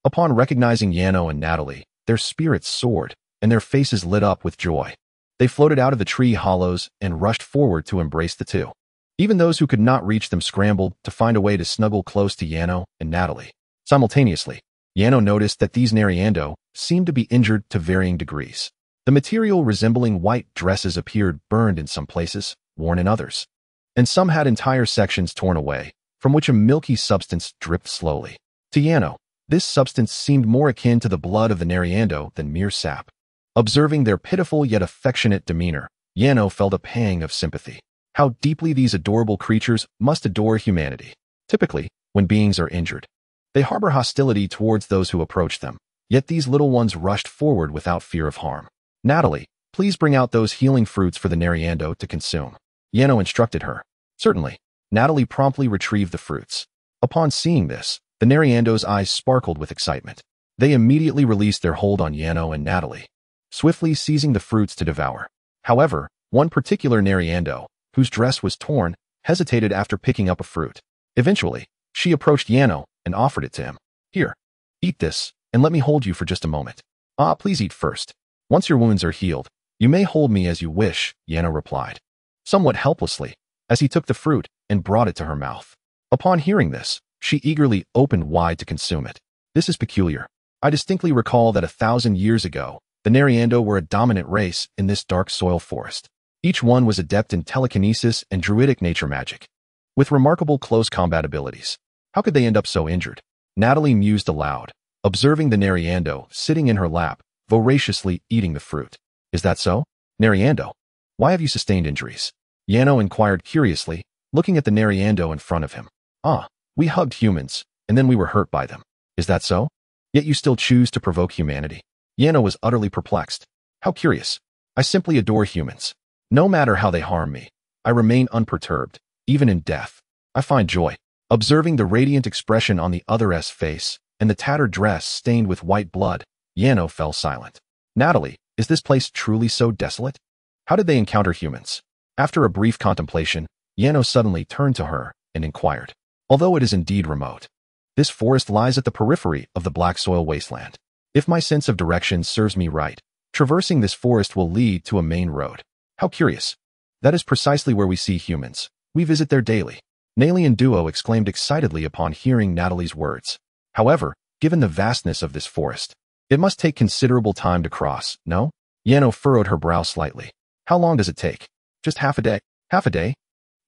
Upon recognizing Yano and Natalie, their spirits soared, and their faces lit up with joy. They floated out of the tree hollows and rushed forward to embrace the two. Even those who could not reach them scrambled to find a way to snuggle close to Yano and Natalie. Simultaneously, Yano noticed that these Neriando seemed to be injured to varying degrees. The material resembling white dresses appeared burned in some places, worn in others. And some had entire sections torn away, from which a milky substance dripped slowly. To Yano, this substance seemed more akin to the blood of the Neriando than mere sap. Observing their pitiful yet affectionate demeanor, Yano felt a pang of sympathy. How deeply these adorable creatures must adore humanity. Typically, when beings are injured, they harbor hostility towards those who approach them, yet these little ones rushed forward without fear of harm. Natalie, please bring out those healing fruits for the Neriando to consume. Yano instructed her. Certainly. Natalie promptly retrieved the fruits. Upon seeing this, the Neriando's eyes sparkled with excitement. They immediately released their hold on Yano and Natalie, swiftly seizing the fruits to devour. However, one particular Neriando, whose dress was torn, hesitated after picking up a fruit. Eventually, she approached Yano and offered it to him. Here, eat this, and let me hold you for just a moment. Ah, please eat first. Once your wounds are healed, you may hold me as you wish, Yano replied, somewhat helplessly, as he took the fruit and brought it to her mouth. Upon hearing this, she eagerly opened wide to consume it. This is peculiar. I distinctly recall that 1,000 years ago, the Neriando were a dominant race in this dark soil forest. Each one was adept in telekinesis and druidic nature magic, with remarkable close combat abilities. How could they end up so injured? Natalie mused aloud, observing the Neriando sitting in her lap, voraciously eating the fruit. Is that so? Neriando, why have you sustained injuries? Yano inquired curiously, looking at the Neriando in front of him. Ah, we hugged humans, and then we were hurt by them. Is that so? Yet you still choose to provoke humanity? Yano was utterly perplexed. How curious. I simply adore humans. No matter how they harm me, I remain unperturbed, even in death. I find joy. Observing the radiant expression on the other's face and the tattered dress stained with white blood, Yano fell silent. Natalie, is this place truly so desolate? How did they encounter humans? After a brief contemplation, Yano suddenly turned to her and inquired. Although it is indeed remote, this forest lies at the periphery of the black soil wasteland. If my sense of direction serves me right, traversing this forest will lead to a main road. How curious. That is precisely where we see humans. We visit there daily. Nalian duo exclaimed excitedly upon hearing Natalie's words. However, given the vastness of this forest, it must take considerable time to cross, no? Yano furrowed her brow slightly. How long does it take? Just half a day. Half a day?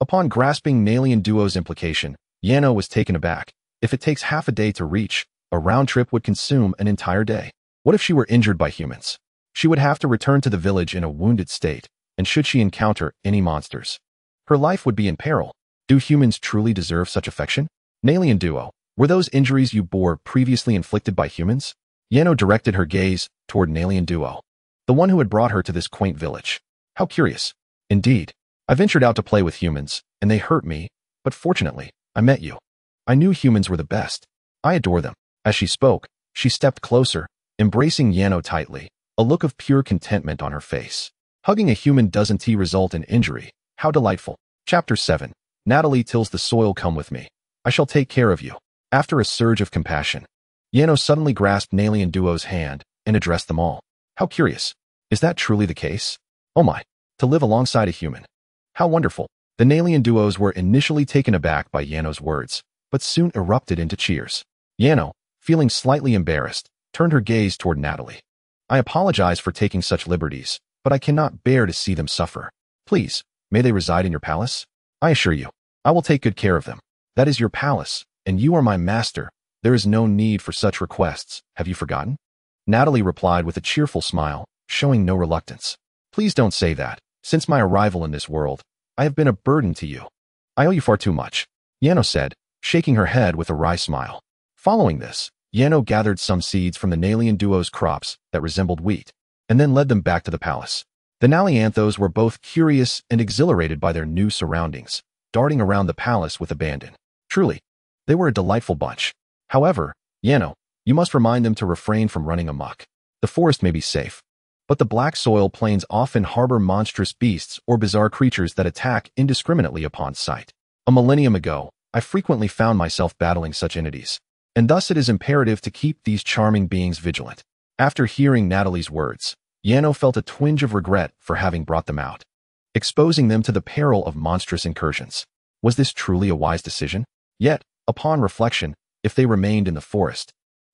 Upon grasping Nalian duo's implication, Yano was taken aback. If it takes half a day to reach, a round trip would consume an entire day. What if she were injured by humans? She would have to return to the village in a wounded state, and should she encounter any monsters, her life would be in peril. Do humans truly deserve such affection? Nalian duo, were those injuries you bore previously inflicted by humans? Yano directed her gaze toward Nalian duo, the one who had brought her to this quaint village. How curious. Indeed, I ventured out to play with humans, and they hurt me, but fortunately, I met you. I knew humans were the best. I adore them. As she spoke, she stepped closer, embracing Yano tightly, a look of pure contentment on her face. Hugging a human doesn't result in injury. How delightful. Chapter 7. Natalie tills the soil. Come with me. I shall take care of you. After a surge of compassion, Yano suddenly grasped Nalian duo's hand and addressed them all. How curious. Is that truly the case? Oh my. To live alongside a human. How wonderful. The Nalian duos were initially taken aback by Yano's words, but soon erupted into cheers. Yano, feeling slightly embarrassed, turned her gaze toward Natalie. I apologize for taking such liberties, but I cannot bear to see them suffer. Please, may they reside in your palace? I assure you, I will take good care of them. That is your palace, and you are my master. There is no need for such requests. Have you forgotten? Natalie replied with a cheerful smile, showing no reluctance. Please don't say that. Since my arrival in this world, I have been a burden to you. I owe you far too much, Yano said, shaking her head with a wry smile. Following this, Yano gathered some seeds from the Nalian duo's crops that resembled wheat, and then led them back to the palace. The Nalianthos were both curious and exhilarated by their new surroundings, darting around the palace with abandon. Truly, they were a delightful bunch. However, Yano, you must remind them to refrain from running amok. The forest may be safe, but the black soil plains often harbor monstrous beasts or bizarre creatures that attack indiscriminately upon sight. A millennium ago, I frequently found myself battling such entities, and thus it is imperative to keep these charming beings vigilant. After hearing Natalie's words, Yano felt a twinge of regret for having brought them out, exposing them to the peril of monstrous incursions. Was this truly a wise decision? Yet, upon reflection, if they remained in the forest,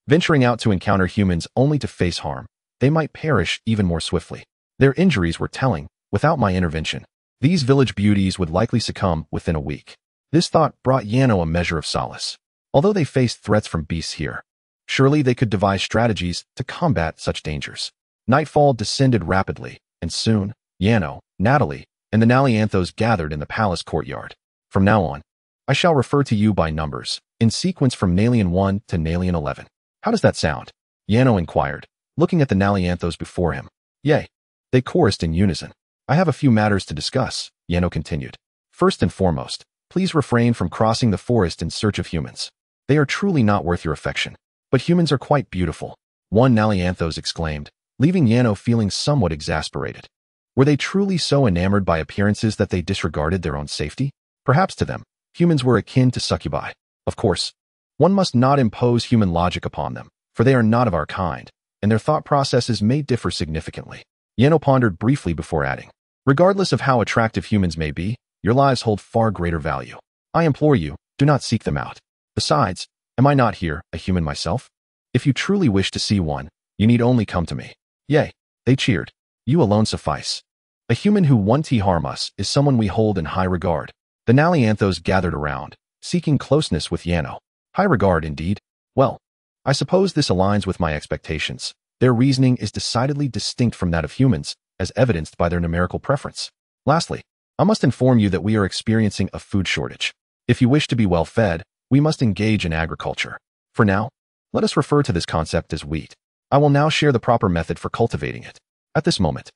venturing out to encounter humans only to face harm, they might perish even more swiftly. Their injuries were telling. Without my intervention, these village beauties would likely succumb within a week. This thought brought Yano a measure of solace. Although they faced threats from beasts here, surely they could devise strategies to combat such dangers. Nightfall descended rapidly, and soon, Yano, Natalie, and the Nalianthos gathered in the palace courtyard. From now on, I shall refer to you by numbers, in sequence from Nalian 1 to Nalian 11. How does that sound? Yano inquired, looking at the Nalianthos before him. Yea, they chorused in unison. I have a few matters to discuss, Yano continued. First and foremost, please refrain from crossing the forest in search of humans. They are truly not worth your affection. But humans are quite beautiful, one Nalianthos exclaimed, leaving Yano feeling somewhat exasperated. Were they truly so enamored by appearances that they disregarded their own safety? Perhaps to them, humans were akin to succubi. Of course, one must not impose human logic upon them, for they are not of our kind, and their thought processes may differ significantly. Yano pondered briefly before adding, regardless of how attractive humans may be, your lives hold far greater value. I implore you, do not seek them out. Besides, am I not here, a human myself? If you truly wish to see one, you need only come to me. Yea, they cheered. You alone suffice. A human who won't harm us is someone we hold in high regard. The Nalianthos gathered around, seeking closeness with Yano. High regard indeed. Well, I suppose this aligns with my expectations. Their reasoning is decidedly distinct from that of humans, as evidenced by their numerical preference. Lastly, I must inform you that we are experiencing a food shortage. If you wish to be well fed, we must engage in agriculture. For now, let us refer to this concept as wheat. I will now share the proper method for cultivating it. At this moment,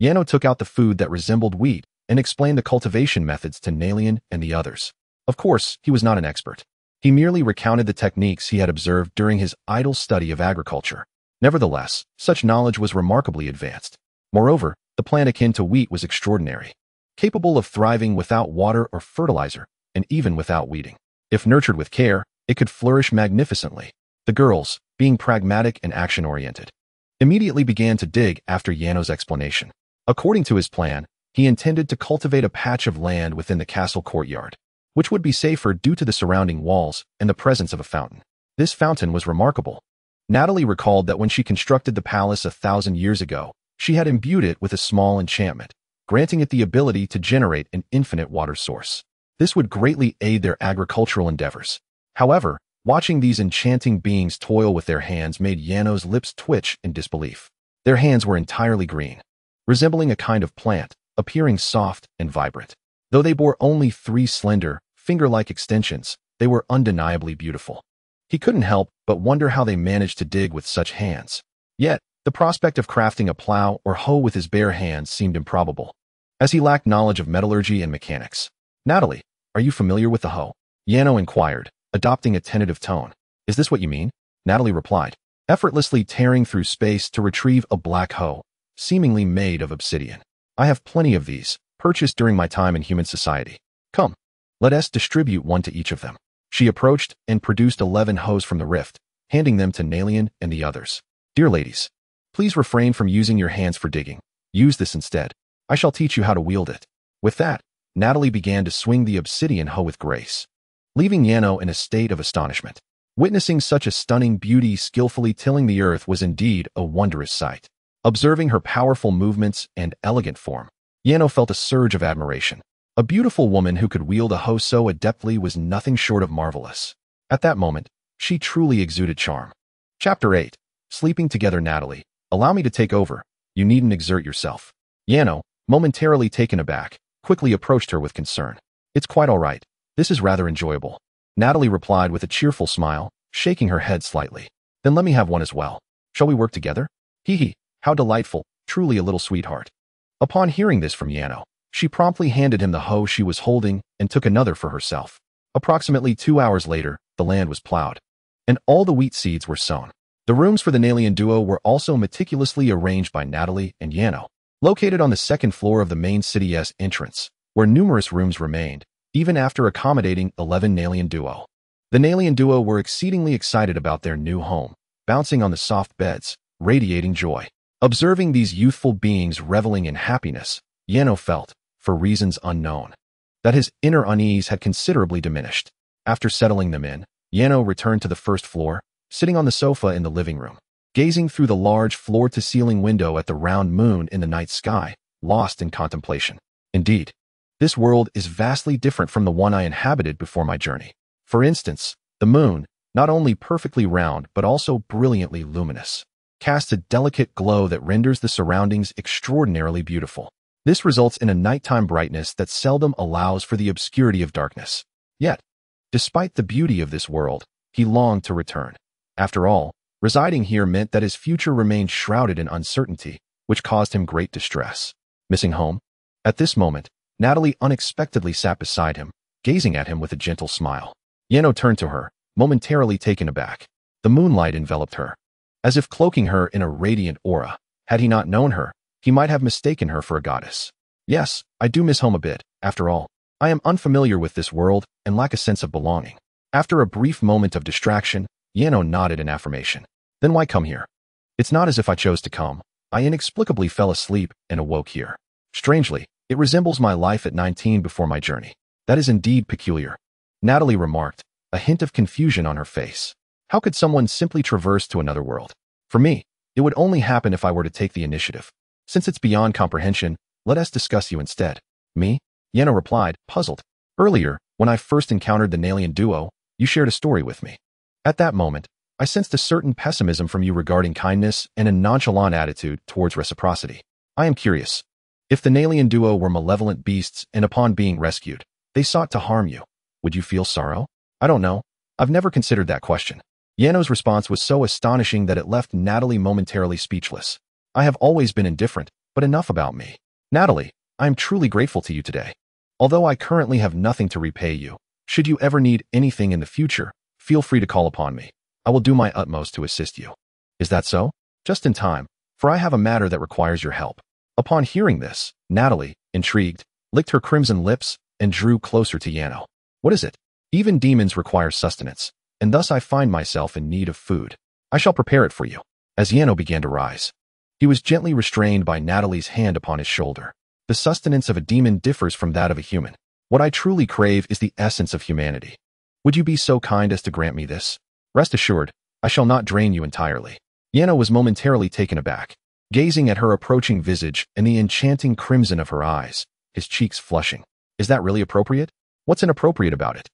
Yano took out the food that resembled wheat and explained the cultivation methods to Nalian and the others. Of course, he was not an expert. He merely recounted the techniques he had observed during his idle study of agriculture. Nevertheless, such knowledge was remarkably advanced. Moreover, the plant akin to wheat was extraordinary, capable of thriving without water or fertilizer, and even without weeding. If nurtured with care, it could flourish magnificently. The girls, being pragmatic and action-oriented, immediately began to dig after Yano's explanation. According to his plan, he intended to cultivate a patch of land within the castle courtyard, which would be safer due to the surrounding walls and the presence of a fountain. This fountain was remarkable. Natalie recalled that when she constructed the palace 1,000 years ago, she had imbued it with a small enchantment, granting it the ability to generate an infinite water source. This would greatly aid their agricultural endeavors. However, watching these enchanting beings toil with their hands made Yano's lips twitch in disbelief. Their hands were entirely green, resembling a kind of plant, appearing soft and vibrant. Though they bore only 3 slender, finger-like extensions, they were undeniably beautiful. He couldn't help but wonder how they managed to dig with such hands. Yet, the prospect of crafting a plow or hoe with his bare hands seemed improbable, as he lacked knowledge of metallurgy and mechanics. Natalie, are you familiar with the hoe? Yano inquired, adopting a tentative tone. Is this what you mean? Natalie replied, effortlessly tearing through space to retrieve a black hoe, seemingly made of obsidian. I have plenty of these, purchased during my time in human society. Come, let us distribute one to each of them. She approached and produced 11 hoes from the rift, handing them to Nalian and the others. Dear ladies, please refrain from using your hands for digging. Use this instead. I shall teach you how to wield it. With that, Natalie began to swing the obsidian hoe with grace, leaving Yano in a state of astonishment. Witnessing such a stunning beauty skillfully tilling the earth was indeed a wondrous sight. Observing her powerful movements and elegant form, Yano felt a surge of admiration. A beautiful woman who could wield a hoe so adeptly was nothing short of marvelous. At that moment, she truly exuded charm. Chapter 8. Sleeping together. Natalie, allow me to take over. You needn't exert yourself. Yano, momentarily taken aback, quickly approached her with concern. It's quite all right. This is rather enjoyable. Natalie replied with a cheerful smile, shaking her head slightly. Then let me have one as well. Shall we work together? Hee hee, how delightful, truly a little sweetheart. Upon hearing this from Yano, she promptly handed him the hoe she was holding and took another for herself. Approximately 2 hours later, the land was plowed, and all the wheat seeds were sown. The rooms for the Nalian duo were also meticulously arranged by Natalie and Yano, located on the 2nd floor of the main city's entrance, where numerous rooms remained, even after accommodating 11 Nalian duo. The Nalian duo were exceedingly excited about their new home, bouncing on the soft beds, radiating joy. Observing these youthful beings reveling in happiness, Yano felt, for reasons unknown, that his inner unease had considerably diminished. After settling them in, Yano returned to the first floor, sitting on the sofa in the living room, gazing through the large floor-to-ceiling window at the round moon in the night sky, lost in contemplation. Indeed, this world is vastly different from the one I inhabited before my journey. For instance, the moon, not only perfectly round but also brilliantly luminous, casts a delicate glow that renders the surroundings extraordinarily beautiful. This results in a nighttime brightness that seldom allows for the obscurity of darkness. Yet, despite the beauty of this world, he longed to return. After all, residing here meant that his future remained shrouded in uncertainty, which caused him great distress. Missing home? At this moment, Natalie unexpectedly sat beside him, gazing at him with a gentle smile. Yano turned to her, momentarily taken aback. The moonlight enveloped her, as if cloaking her in a radiant aura. Had he not known her, he might have mistaken her for a goddess. Yes, I do miss home a bit. After all, I am unfamiliar with this world and lack a sense of belonging. After a brief moment of distraction, Yano nodded in affirmation. Then why come here? It's not as if I chose to come. I inexplicably fell asleep and awoke here. Strangely, it resembles my life at 19 before my journey. That is indeed peculiar, Natalie remarked, a hint of confusion on her face. How could someone simply traverse to another world? For me, it would only happen if I were to take the initiative. Since it's beyond comprehension, let us discuss you instead. Me? Yano replied, puzzled. Earlier, when I first encountered the Nalian duo, you shared a story with me. At that moment, I sensed a certain pessimism from you regarding kindness and a nonchalant attitude towards reciprocity. I am curious. If the Nalian duo were malevolent beasts and upon being rescued, they sought to harm you, would you feel sorrow? I don't know. I've never considered that question. Yano's response was so astonishing that it left Natalie momentarily speechless. I have always been indifferent, but enough about me. Natalie, I am truly grateful to you today. Although I currently have nothing to repay you, should you ever need anything in the future, feel free to call upon me. I will do my utmost to assist you. Is that so? Just in time, for I have a matter that requires your help. Upon hearing this, Natalie, intrigued, licked her crimson lips and drew closer to Yano. What is it? Even demons require sustenance, and thus I find myself in need of food. I shall prepare it for you. As Yano began to rise, he was gently restrained by Natalie's hand upon his shoulder. The sustenance of a demon differs from that of a human. What I truly crave is the essence of humanity. Would you be so kind as to grant me this? Rest assured, I shall not drain you entirely. Yano was momentarily taken aback, gazing at her approaching visage and the enchanting crimson of her eyes, his cheeks flushing. Is that really appropriate? What's inappropriate about it?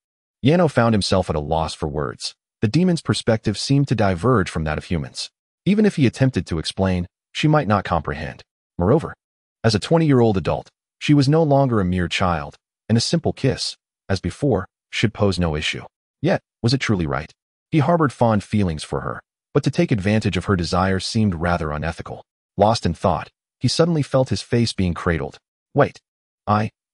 Yano found himself at a loss for words. The demon's perspective seemed to diverge from that of humans. Even if he attempted to explain, she might not comprehend. Moreover, as a 20-year-old adult, she was no longer a mere child, and a simple kiss, as before, should pose no issue. Yet, was it truly right? He harbored fond feelings for her, but to take advantage of her desires seemed rather unethical. Lost in thought, he suddenly felt his face being cradled. Wait.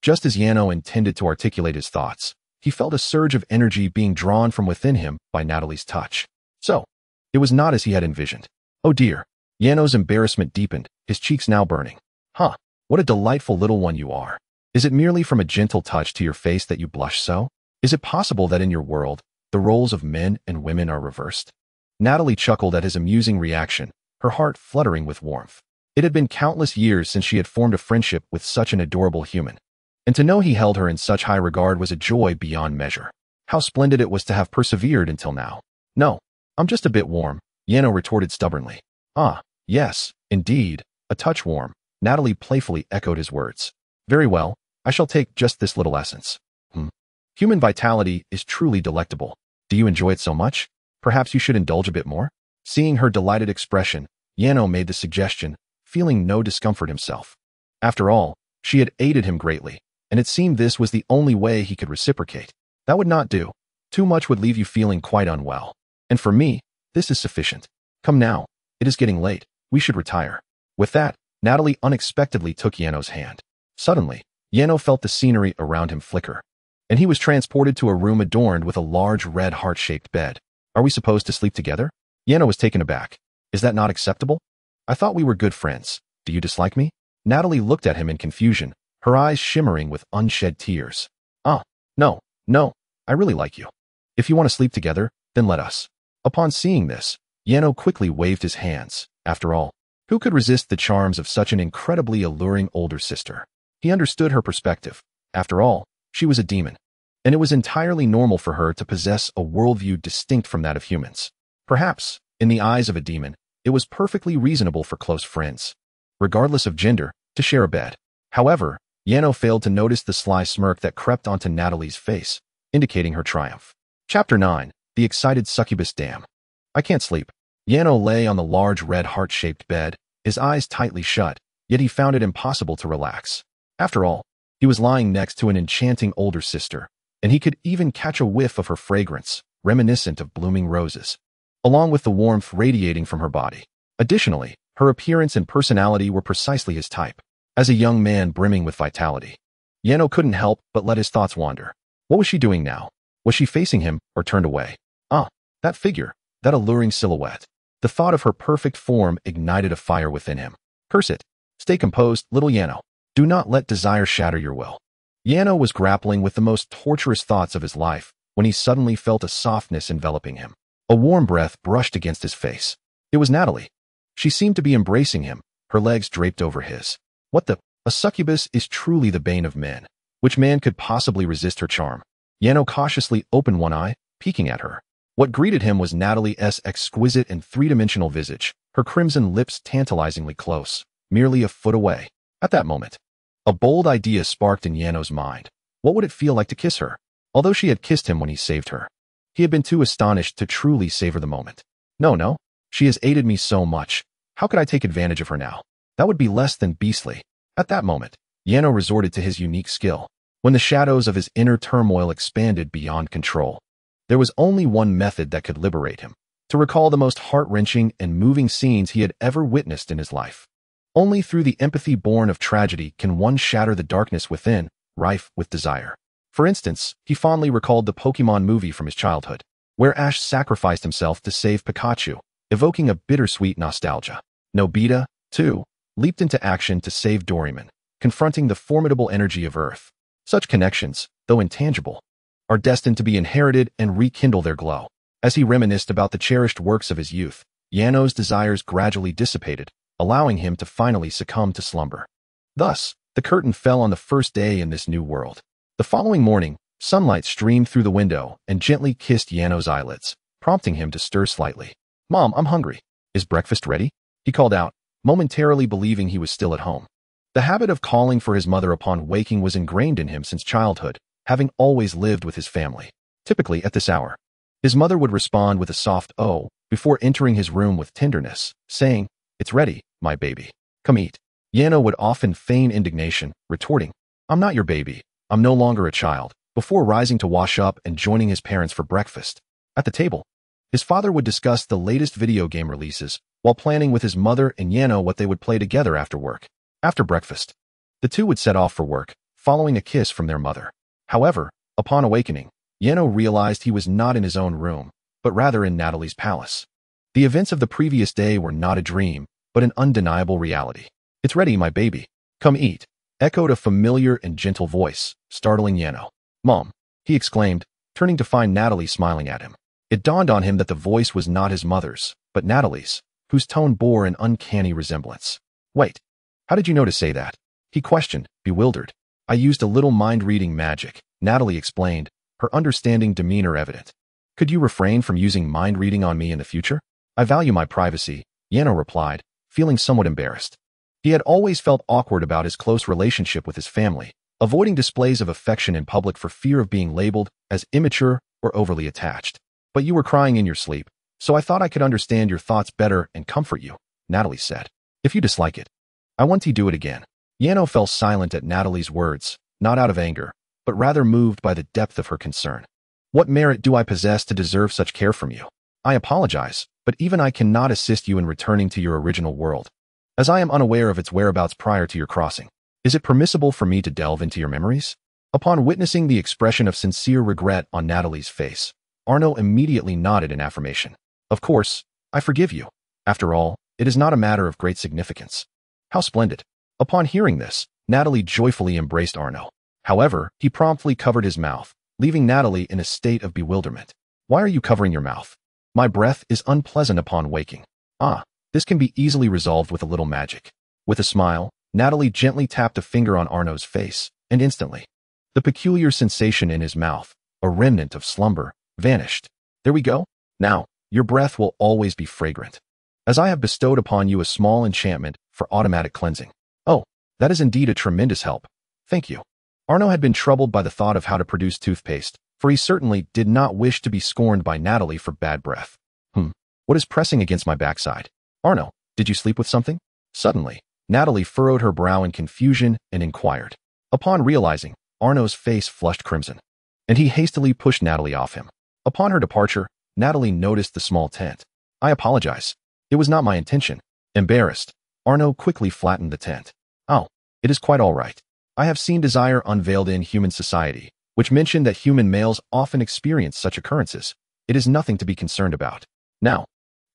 Just as Yano intended to articulate his thoughts, he felt a surge of energy being drawn from within him by Natalie's touch. So, it was not as he had envisioned. Oh dear. Yano's embarrassment deepened, his cheeks now burning. Huh, what a delightful little one you are. Is it merely from a gentle touch to your face that you blush so? Is it possible that in your world, the roles of men and women are reversed? Natalie chuckled at his amusing reaction, her heart fluttering with warmth. It had been countless years since she had formed a friendship with such an adorable human, and to know he held her in such high regard was a joy beyond measure. How splendid it was to have persevered until now. No, I'm just a bit warm, Yano retorted stubbornly. Ah, yes, indeed, a touch warm, Natalie playfully echoed his words. Very well, I shall take just this little essence. Human vitality is truly delectable. Do you enjoy it so much? Perhaps you should indulge a bit more? Seeing her delighted expression, Yano made the suggestion, feeling no discomfort himself. After all, she had aided him greatly, and it seemed this was the only way he could reciprocate. That would not do. Too much would leave you feeling quite unwell. And for me, this is sufficient. Come now, it is getting late. We should retire. With that, Natalie unexpectedly took Yano's hand. Suddenly, Yano felt the scenery around him flicker, and he was transported to a room adorned with a large red heart-shaped bed. Are we supposed to sleep together? Yano was taken aback. Is that not acceptable? I thought we were good friends. Do you dislike me? Natalie looked at him in confusion, her eyes shimmering with unshed tears. No, I really like you. If you want to sleep together, then let us. Upon seeing this, Yano quickly waved his hands. After all, who could resist the charms of such an incredibly alluring older sister? He understood her perspective. After all, she was a demon, and it was entirely normal for her to possess a worldview distinct from that of humans. Perhaps, in the eyes of a demon, it was perfectly reasonable for close friends, regardless of gender, to share a bed. However, Yano failed to notice the sly smirk that crept onto Natalie's face, indicating her triumph. Chapter 9. The Excited Succubus Dam. I can't sleep. Yano lay on the large red heart-shaped bed, his eyes tightly shut, yet he found it impossible to relax. After all, he was lying next to an enchanting older sister, and he could even catch a whiff of her fragrance, reminiscent of blooming roses, along with the warmth radiating from her body. Additionally, her appearance and personality were precisely his type, as a young man brimming with vitality. Yano couldn't help but let his thoughts wander. What was she doing now? Was she facing him or turned away? That figure, that alluring silhouette. The thought of her perfect form ignited a fire within him. Curse it. Stay composed, little Yano. Do not let desire shatter your will. Yano was grappling with the most torturous thoughts of his life when he suddenly felt a softness enveloping him. A warm breath brushed against his face. It was Natalie. She seemed to be embracing him, her legs draped over his. What the? A succubus is truly the bane of men. Which man could possibly resist her charm? Yano cautiously opened one eye, peeking at her. What greeted him was Natalie's exquisite and three-dimensional visage, her crimson lips tantalizingly close, merely a foot away. At that moment, a bold idea sparked in Yano's mind. What would it feel like to kiss her? Although she had kissed him when he saved her, he had been too astonished to truly savor the moment. No, she has aided me so much. How could I take advantage of her now? That would be less than beastly. At that moment, Yano resorted to his unique skill. When the shadows of his inner turmoil expanded beyond control, there was only one method that could liberate him: to recall the most heart-wrenching and moving scenes he had ever witnessed in his life. Only through the empathy born of tragedy can one shatter the darkness within, rife with desire. For instance, he fondly recalled the Pokemon movie from his childhood, where Ash sacrificed himself to save Pikachu, evoking a bittersweet nostalgia. Nobita, too, leaped into action to save Doraemon, confronting the formidable energy of Earth. Such connections, though intangible, are destined to be inherited and rekindle their glow. As he reminisced about the cherished works of his youth, Yano's desires gradually dissipated, allowing him to finally succumb to slumber. Thus, the curtain fell on the first day in this new world. The following morning, sunlight streamed through the window and gently kissed Yano's eyelids, prompting him to stir slightly. "Mom, I'm hungry. Is breakfast ready?" he called out, momentarily believing he was still at home. The habit of calling for his mother upon waking was ingrained in him since childhood, having always lived with his family. Typically at this hour, his mother would respond with a soft "oh" before entering his room with tenderness, saying, "It's ready, my baby. Come eat." Yano would often feign indignation, retorting, "I'm not your baby. I'm no longer a child," before rising to wash up and joining his parents for breakfast. At the table, his father would discuss the latest video game releases, while planning with his mother and Yano what they would play together after work. After breakfast, the two would set off for work, following a kiss from their mother. However, upon awakening, Yano realized he was not in his own room, but rather in Natalie's palace. The events of the previous day were not a dream, but an undeniable reality. "It's ready, my baby. Come eat," echoed a familiar and gentle voice, startling Yano. "Mom," he exclaimed, turning to find Natalie smiling at him. It dawned on him that the voice was not his mother's, but Natalie's, whose tone bore an uncanny resemblance. "Wait, how did you know to say that?" he questioned, bewildered. "I used a little mind-reading magic," Natalie explained, her understanding demeanor evident. "Could you refrain from using mind-reading on me in the future?" "I value my privacy," Yano replied, feeling somewhat embarrassed. He had always felt awkward about his close relationship with his family, avoiding displays of affection in public for fear of being labeled as immature or overly attached. "But you were crying in your sleep, so I thought I could understand your thoughts better and comfort you," Natalie said. "If you dislike it, I want to do it again." Yano fell silent at Natalie's words, not out of anger, but rather moved by the depth of her concern. "What merit do I possess to deserve such care from you? I apologize, but even I cannot assist you in returning to your original world, as I am unaware of its whereabouts prior to your crossing. Is it permissible for me to delve into your memories?" Upon witnessing the expression of sincere regret on Natalie's face, Arno immediately nodded in affirmation. "Of course, I forgive you. After all, it is not a matter of great significance." "How splendid." Upon hearing this, Natalie joyfully embraced Arno. However, he promptly covered his mouth, leaving Natalie in a state of bewilderment. Why are you covering your mouth? My breath is unpleasant upon waking. Ah, this can be easily resolved with a little magic. With a smile, Natalie gently tapped a finger on Arno's face, and instantly, the peculiar sensation in his mouth, a remnant of slumber, vanished. There we go. Now, your breath will always be fragrant, as I have bestowed upon you a small enchantment for automatic cleansing. Oh, that is indeed a tremendous help. Thank you. Arno had been troubled by the thought of how to produce toothpaste, for he certainly did not wish to be scorned by Natalie for bad breath. What is pressing against my backside? Arno, did you sleep with something? Suddenly, Natalie furrowed her brow in confusion and inquired. Upon realizing, Arno's face flushed crimson, and he hastily pushed Natalie off him. Upon her departure, Natalie noticed the small tent. I apologize. It was not my intention. Embarrassed, Arno quickly flattened the tent. Oh, it is quite all right. I have seen desire unveiled in human society, which mentioned that human males often experience such occurrences. It is nothing to be concerned about. Now,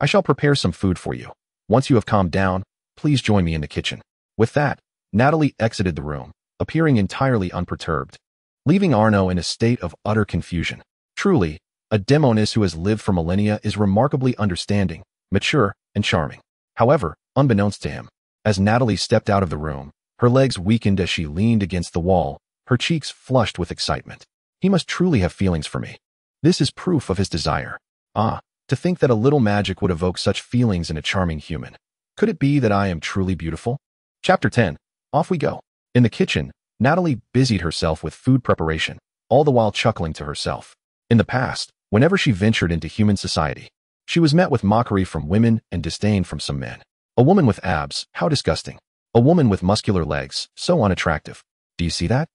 I shall prepare some food for you. Once you have calmed down, please join me in the kitchen. With that, Natalie exited the room, appearing entirely unperturbed, leaving Arno in a state of utter confusion. Truly, a demoness who has lived for millennia is remarkably understanding, mature, and charming. However, unbeknownst to him, as Natalie stepped out of the room, her legs weakened as she leaned against the wall, her cheeks flushed with excitement. He must truly have feelings for me. This is proof of his desire. Ah, to think that a little magic would evoke such feelings in a charming human. Could it be that I am truly beautiful? Chapter 10. Off we go. In the kitchen, Natalie busied herself with food preparation, all the while chuckling to herself. In the past, whenever she ventured into human society, she was met with mockery from women and disdain from some men. A woman with abs, how disgusting. A woman with muscular legs, so unattractive. Do you see that?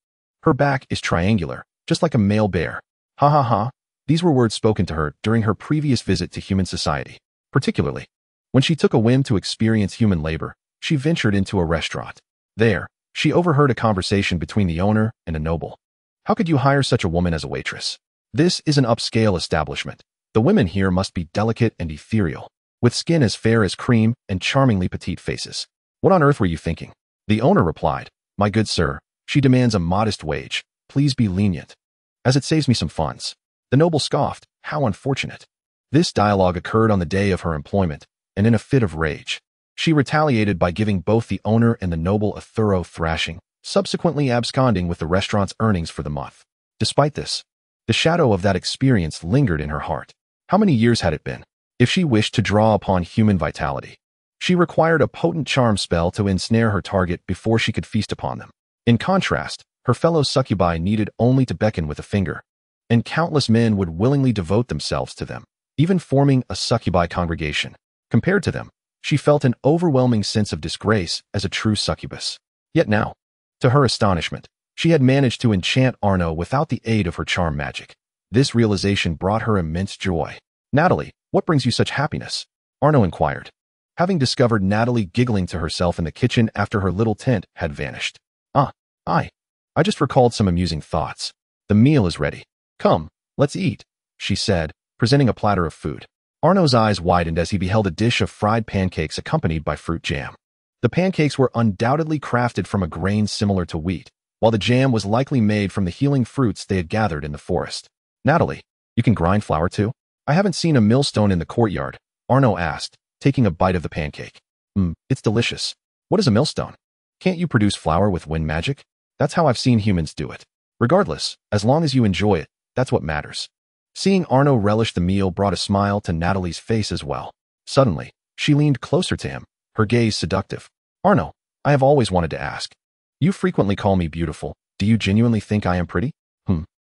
Her back is triangular, just like a male bear. Ha ha ha. These were words spoken to her during her previous visit to human society. Particularly, when she took a whim to experience human labor, she ventured into a restaurant. There, she overheard a conversation between the owner and a noble. How could you hire such a woman as a waitress? This is an upscale establishment. The women here must be delicate and ethereal, with skin as fair as cream and charmingly petite faces. What on earth were you thinking? The owner replied, My good sir, she demands a modest wage. Please be lenient, as it saves me some funds. The noble scoffed, How unfortunate. This dialogue occurred on the day of her employment, and in a fit of rage, she retaliated by giving both the owner and the noble a thorough thrashing, subsequently absconding with the restaurant's earnings for the month. Despite this, the shadow of that experience lingered in her heart. How many years had it been? If she wished to draw upon human vitality, she required a potent charm spell to ensnare her target before she could feast upon them. In contrast, her fellow succubi needed only to beckon with a finger, and countless men would willingly devote themselves to them, even forming a succubi congregation. Compared to them, she felt an overwhelming sense of disgrace as a true succubus. Yet now, to her astonishment, she had managed to enchant Arno without the aid of her charm magic. This realization brought her immense joy. Natalie, what brings you such happiness? Arno inquired, having discovered Natalie giggling to herself in the kitchen after her little tent had vanished. I just recalled some amusing thoughts. The meal is ready. Come, let's eat, she said, presenting a platter of food. Arno's eyes widened as he beheld a dish of fried pancakes accompanied by fruit jam. The pancakes were undoubtedly crafted from a grain similar to wheat, while the jam was likely made from the healing fruits they had gathered in the forest. Natalie, you can grind flour too? I haven't seen a millstone in the courtyard, Arno asked, taking a bite of the pancake. It's delicious. What is a millstone? Can't you produce flour with wind magic? That's how I've seen humans do it. Regardless, as long as you enjoy it, that's what matters. Seeing Arno relish the meal brought a smile to Natalie's face as well. Suddenly, she leaned closer to him, her gaze seductive. Arno, I have always wanted to ask. You frequently call me beautiful. Do you genuinely think I am pretty?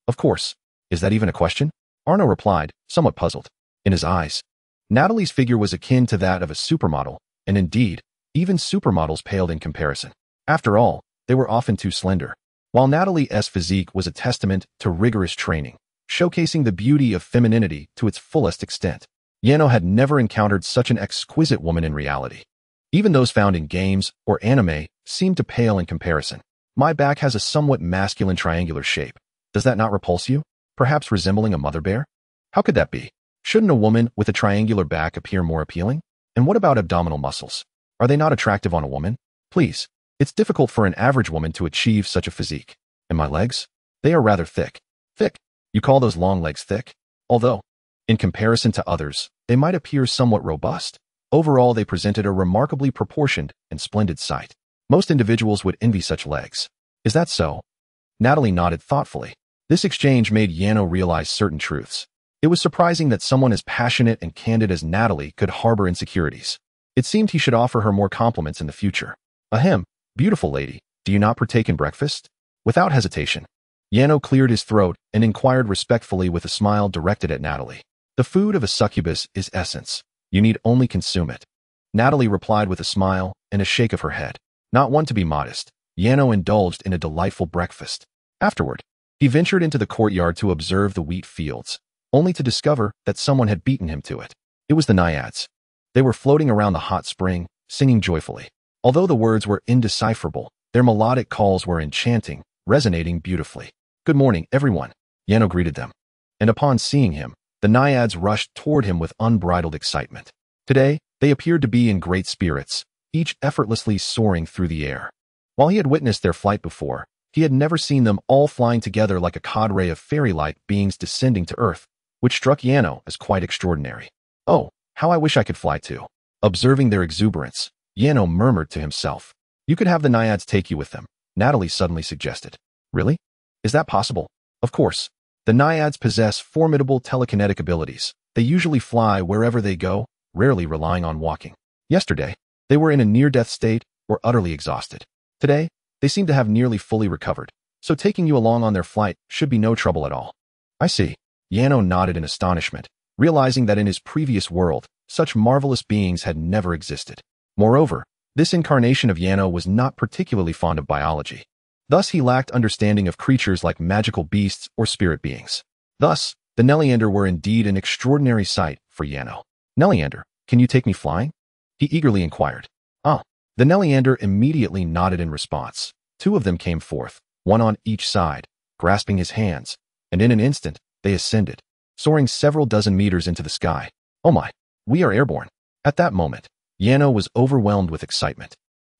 Of course. Is that even a question? Arno replied, somewhat puzzled. In his eyes, Natalie's figure was akin to that of a supermodel, and indeed, even supermodels paled in comparison. After all, they were often too slender. While Natalie's physique was a testament to rigorous training, showcasing the beauty of femininity to its fullest extent, Yano had never encountered such an exquisite woman in reality. Even those found in games or anime seemed to pale in comparison. My back has a somewhat masculine triangular shape. Does that not repulse you? Perhaps resembling a mother bear? How could that be? Shouldn't a woman with a triangular back appear more appealing? And what about abdominal muscles? Are they not attractive on a woman? Please. It's difficult for an average woman to achieve such a physique. And my legs? They are rather thick. Thick? You call those long legs thick? Although, In comparison to others, they might appear somewhat robust. Overall, they presented a remarkably proportioned and splendid sight. Most individuals would envy such legs. Is that so? Natalie nodded thoughtfully. This exchange made Yano realize certain truths. It was surprising that someone as passionate and candid as Natalie could harbor insecurities. It seemed he should offer her more compliments in the future. Ahem, beautiful lady, do you not partake in breakfast? Without hesitation, Yano cleared his throat and inquired respectfully with a smile directed at Natalie. The food of a succubus is essence. You need only consume it. Natalie replied with a smile and a shake of her head. Not one to be modest, Yano indulged in a delightful breakfast. Afterward, he ventured into the courtyard to observe the wheat fields, only to discover that someone had beaten him to it. It was the naiads. They were floating around the hot spring, singing joyfully. Although the words were indecipherable, their melodic calls were enchanting, resonating beautifully. Good morning, everyone, Yano greeted them. And upon seeing him, the naiads rushed toward him with unbridled excitement. Today, they appeared to be in great spirits, each effortlessly soaring through the air. While he had witnessed their flight before, he had never seen them all flying together like a cadre of fairy-like beings descending to earth, which struck Yano as quite extraordinary. Oh, how I wish I could fly too. Observing their exuberance, Yano murmured to himself. You could have the naiads take you with them, Natalie suddenly suggested. Really? Is that possible? Of course. The naiads possess formidable telekinetic abilities. They usually fly wherever they go, rarely relying on walking. Yesterday, they were in a near-death state or utterly exhausted. Today, they seem to have nearly fully recovered, so taking you along on their flight should be no trouble at all. I see. Yano nodded in astonishment, realizing that in his previous world, such marvelous beings had never existed. Moreover, this incarnation of Yano was not particularly fond of biology. Thus, he lacked understanding of creatures like magical beasts or spirit beings. Thus, the Nelliander were indeed an extraordinary sight for Yano. Nelliander, can you take me flying? He eagerly inquired. The Nelliander immediately nodded in response. Two of them came forth, one on each side, grasping his hands, and in an instant, they ascended, soaring several dozen meters into the sky. Oh my, we are airborne. At that moment, Yano was overwhelmed with excitement.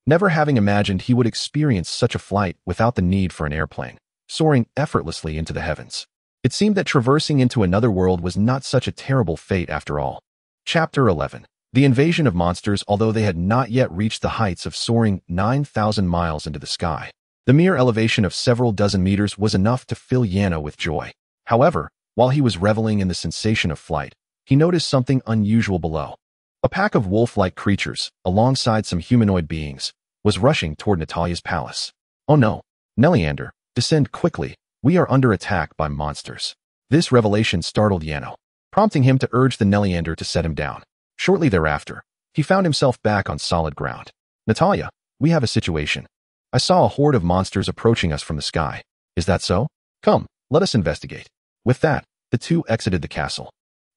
Never having imagined he would experience such a flight without the need for an airplane, soaring effortlessly into the heavens. It seemed that traversing into another world was not such a terrible fate after all. Chapter 11. The invasion of monsters. Although they had not yet reached the heights of soaring 9,000 miles into the sky, the mere elevation of several dozen meters was enough to fill Yano with joy. However, while he was reveling in the sensation of flight, he noticed something unusual below. A pack of wolf-like creatures, alongside some humanoid beings, was rushing toward Natalia's palace. Oh no, Nelliander, descend quickly, we are under attack by monsters. This revelation startled Yano, prompting him to urge the Nelliander to set him down. Shortly thereafter, he found himself back on solid ground. Natalia, we have a situation. I saw a horde of monsters approaching us from the sky. Is that so? Come, let us investigate. With that, the two exited the castle.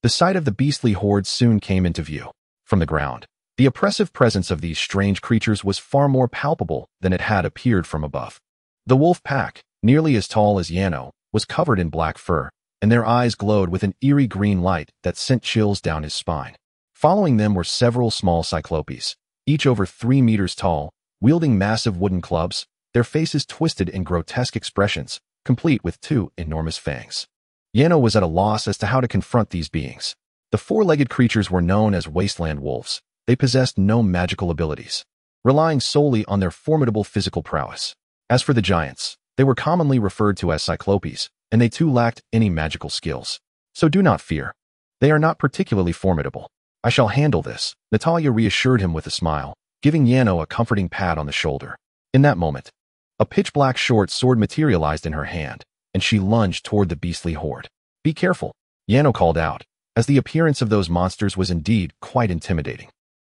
The sight of the beastly horde soon came into view. From the ground, the oppressive presence of these strange creatures was far more palpable than it had appeared from above. The wolf pack, nearly as tall as Yano, was covered in black fur, and their eyes glowed with an eerie green light that sent chills down his spine. Following them were several small cyclopes, each over 3 meters tall, wielding massive wooden clubs, their faces twisted in grotesque expressions, complete with 2 enormous fangs. Yano was at a loss as to how to confront these beings. The 4-legged creatures were known as wasteland wolves. They possessed no magical abilities, relying solely on their formidable physical prowess. As for the giants, they were commonly referred to as cyclopes, and they too lacked any magical skills. So do not fear. They are not particularly formidable. I shall handle this, Natalia reassured him with a smile, giving Yano a comforting pat on the shoulder. In that moment, a pitch-black short sword materialized in her hand, and she lunged toward the beastly horde. Be careful, Yano called out, as the appearance of those monsters was indeed quite intimidating.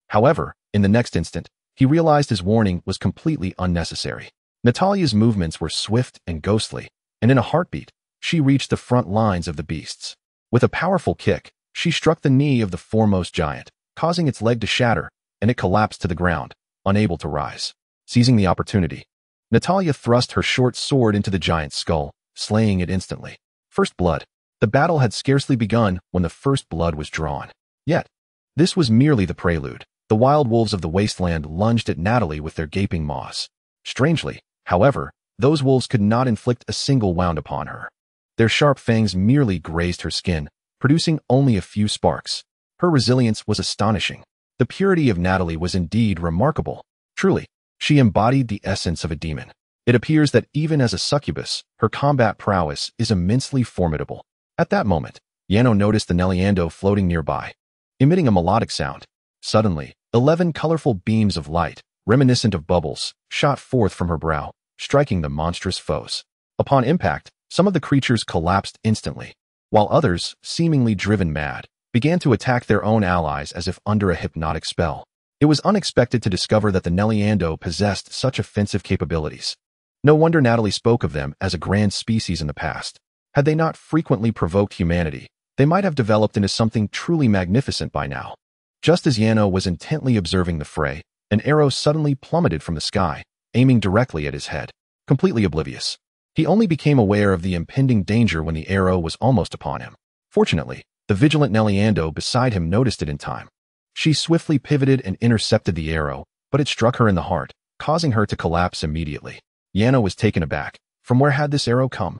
However, in the next instant, he realized his warning was completely unnecessary. Natalia's movements were swift and ghostly, and in a heartbeat, she reached the front lines of the beasts. With a powerful kick, she struck the knee of the foremost giant, causing its leg to shatter, and it collapsed to the ground, unable to rise. Seizing the opportunity, Natalia thrust her short sword into the giant's skull, slaying it instantly. First blood. The battle had scarcely begun when the first blood was drawn. Yet, this was merely the prelude. The wild wolves of the wasteland lunged at Natalie with their gaping maws. Strangely, however, those wolves could not inflict a single wound upon her. Their sharp fangs merely grazed her skin, producing only a few sparks. Her resilience was astonishing. The purity of Natalia was indeed remarkable. Truly, she embodied the essence of a demon. It appears that even as a succubus, her combat prowess is immensely formidable. At that moment, Yano noticed the Neliando floating nearby, emitting a melodic sound. Suddenly, 11 colorful beams of light, reminiscent of bubbles, shot forth from her brow, striking the monstrous foes. Upon impact, some of the creatures collapsed instantly, while others, seemingly driven mad, began to attack their own allies as if under a hypnotic spell. It was unexpected to discover that the Neliando possessed such offensive capabilities. No wonder Natalia spoke of them as a grand species in the past. Had they not frequently provoked humanity, they might have developed into something truly magnificent by now. Just as Yano was intently observing the fray, an arrow suddenly plummeted from the sky, aiming directly at his head. Completely oblivious, he only became aware of the impending danger when the arrow was almost upon him. Fortunately, the vigilant Neliando beside him noticed it in time. She swiftly pivoted and intercepted the arrow, but it struck her in the heart, causing her to collapse immediately. Yano was taken aback. From where had this arrow come?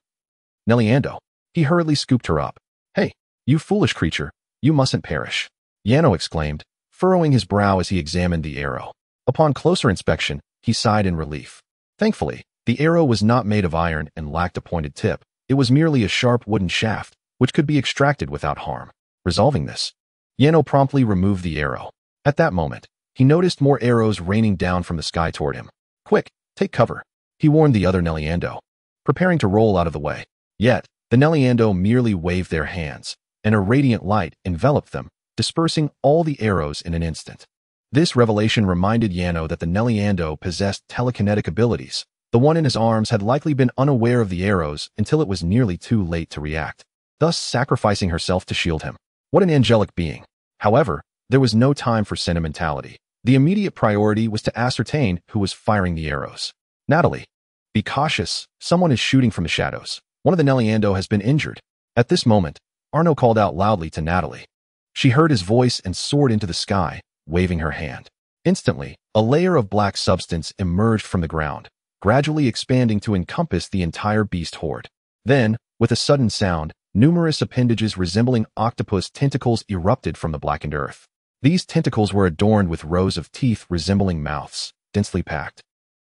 Neliando. He hurriedly scooped her up. Hey, you foolish creature, you mustn't perish. Yano exclaimed, furrowing his brow as he examined the arrow. Upon closer inspection, he sighed in relief. Thankfully, the arrow was not made of iron and lacked a pointed tip. It was merely a sharp wooden shaft, which could be extracted without harm. Resolving this, Yano promptly removed the arrow. At that moment, he noticed more arrows raining down from the sky toward him. Quick, take cover, he warned the other Neliando, preparing to roll out of the way. Yet, the Neliando merely waved their hands, and a radiant light enveloped them, dispersing all the arrows in an instant. This revelation reminded Yano that the Neliando possessed telekinetic abilities. The one in his arms had likely been unaware of the arrows until it was nearly too late to react, thus sacrificing herself to shield him. What an angelic being. However, there was no time for sentimentality. The immediate priority was to ascertain who was firing the arrows. Natalia, be cautious. Someone is shooting from the shadows. One of the Neliando has been injured. At this moment, Arno called out loudly to Natalia. She heard his voice and soared into the sky, waving her hand. Instantly, a layer of black substance emerged from the ground, gradually expanding to encompass the entire beast horde. Then, with a sudden sound, numerous appendages resembling octopus tentacles erupted from the blackened earth. These tentacles were adorned with rows of teeth resembling mouths, densely packed,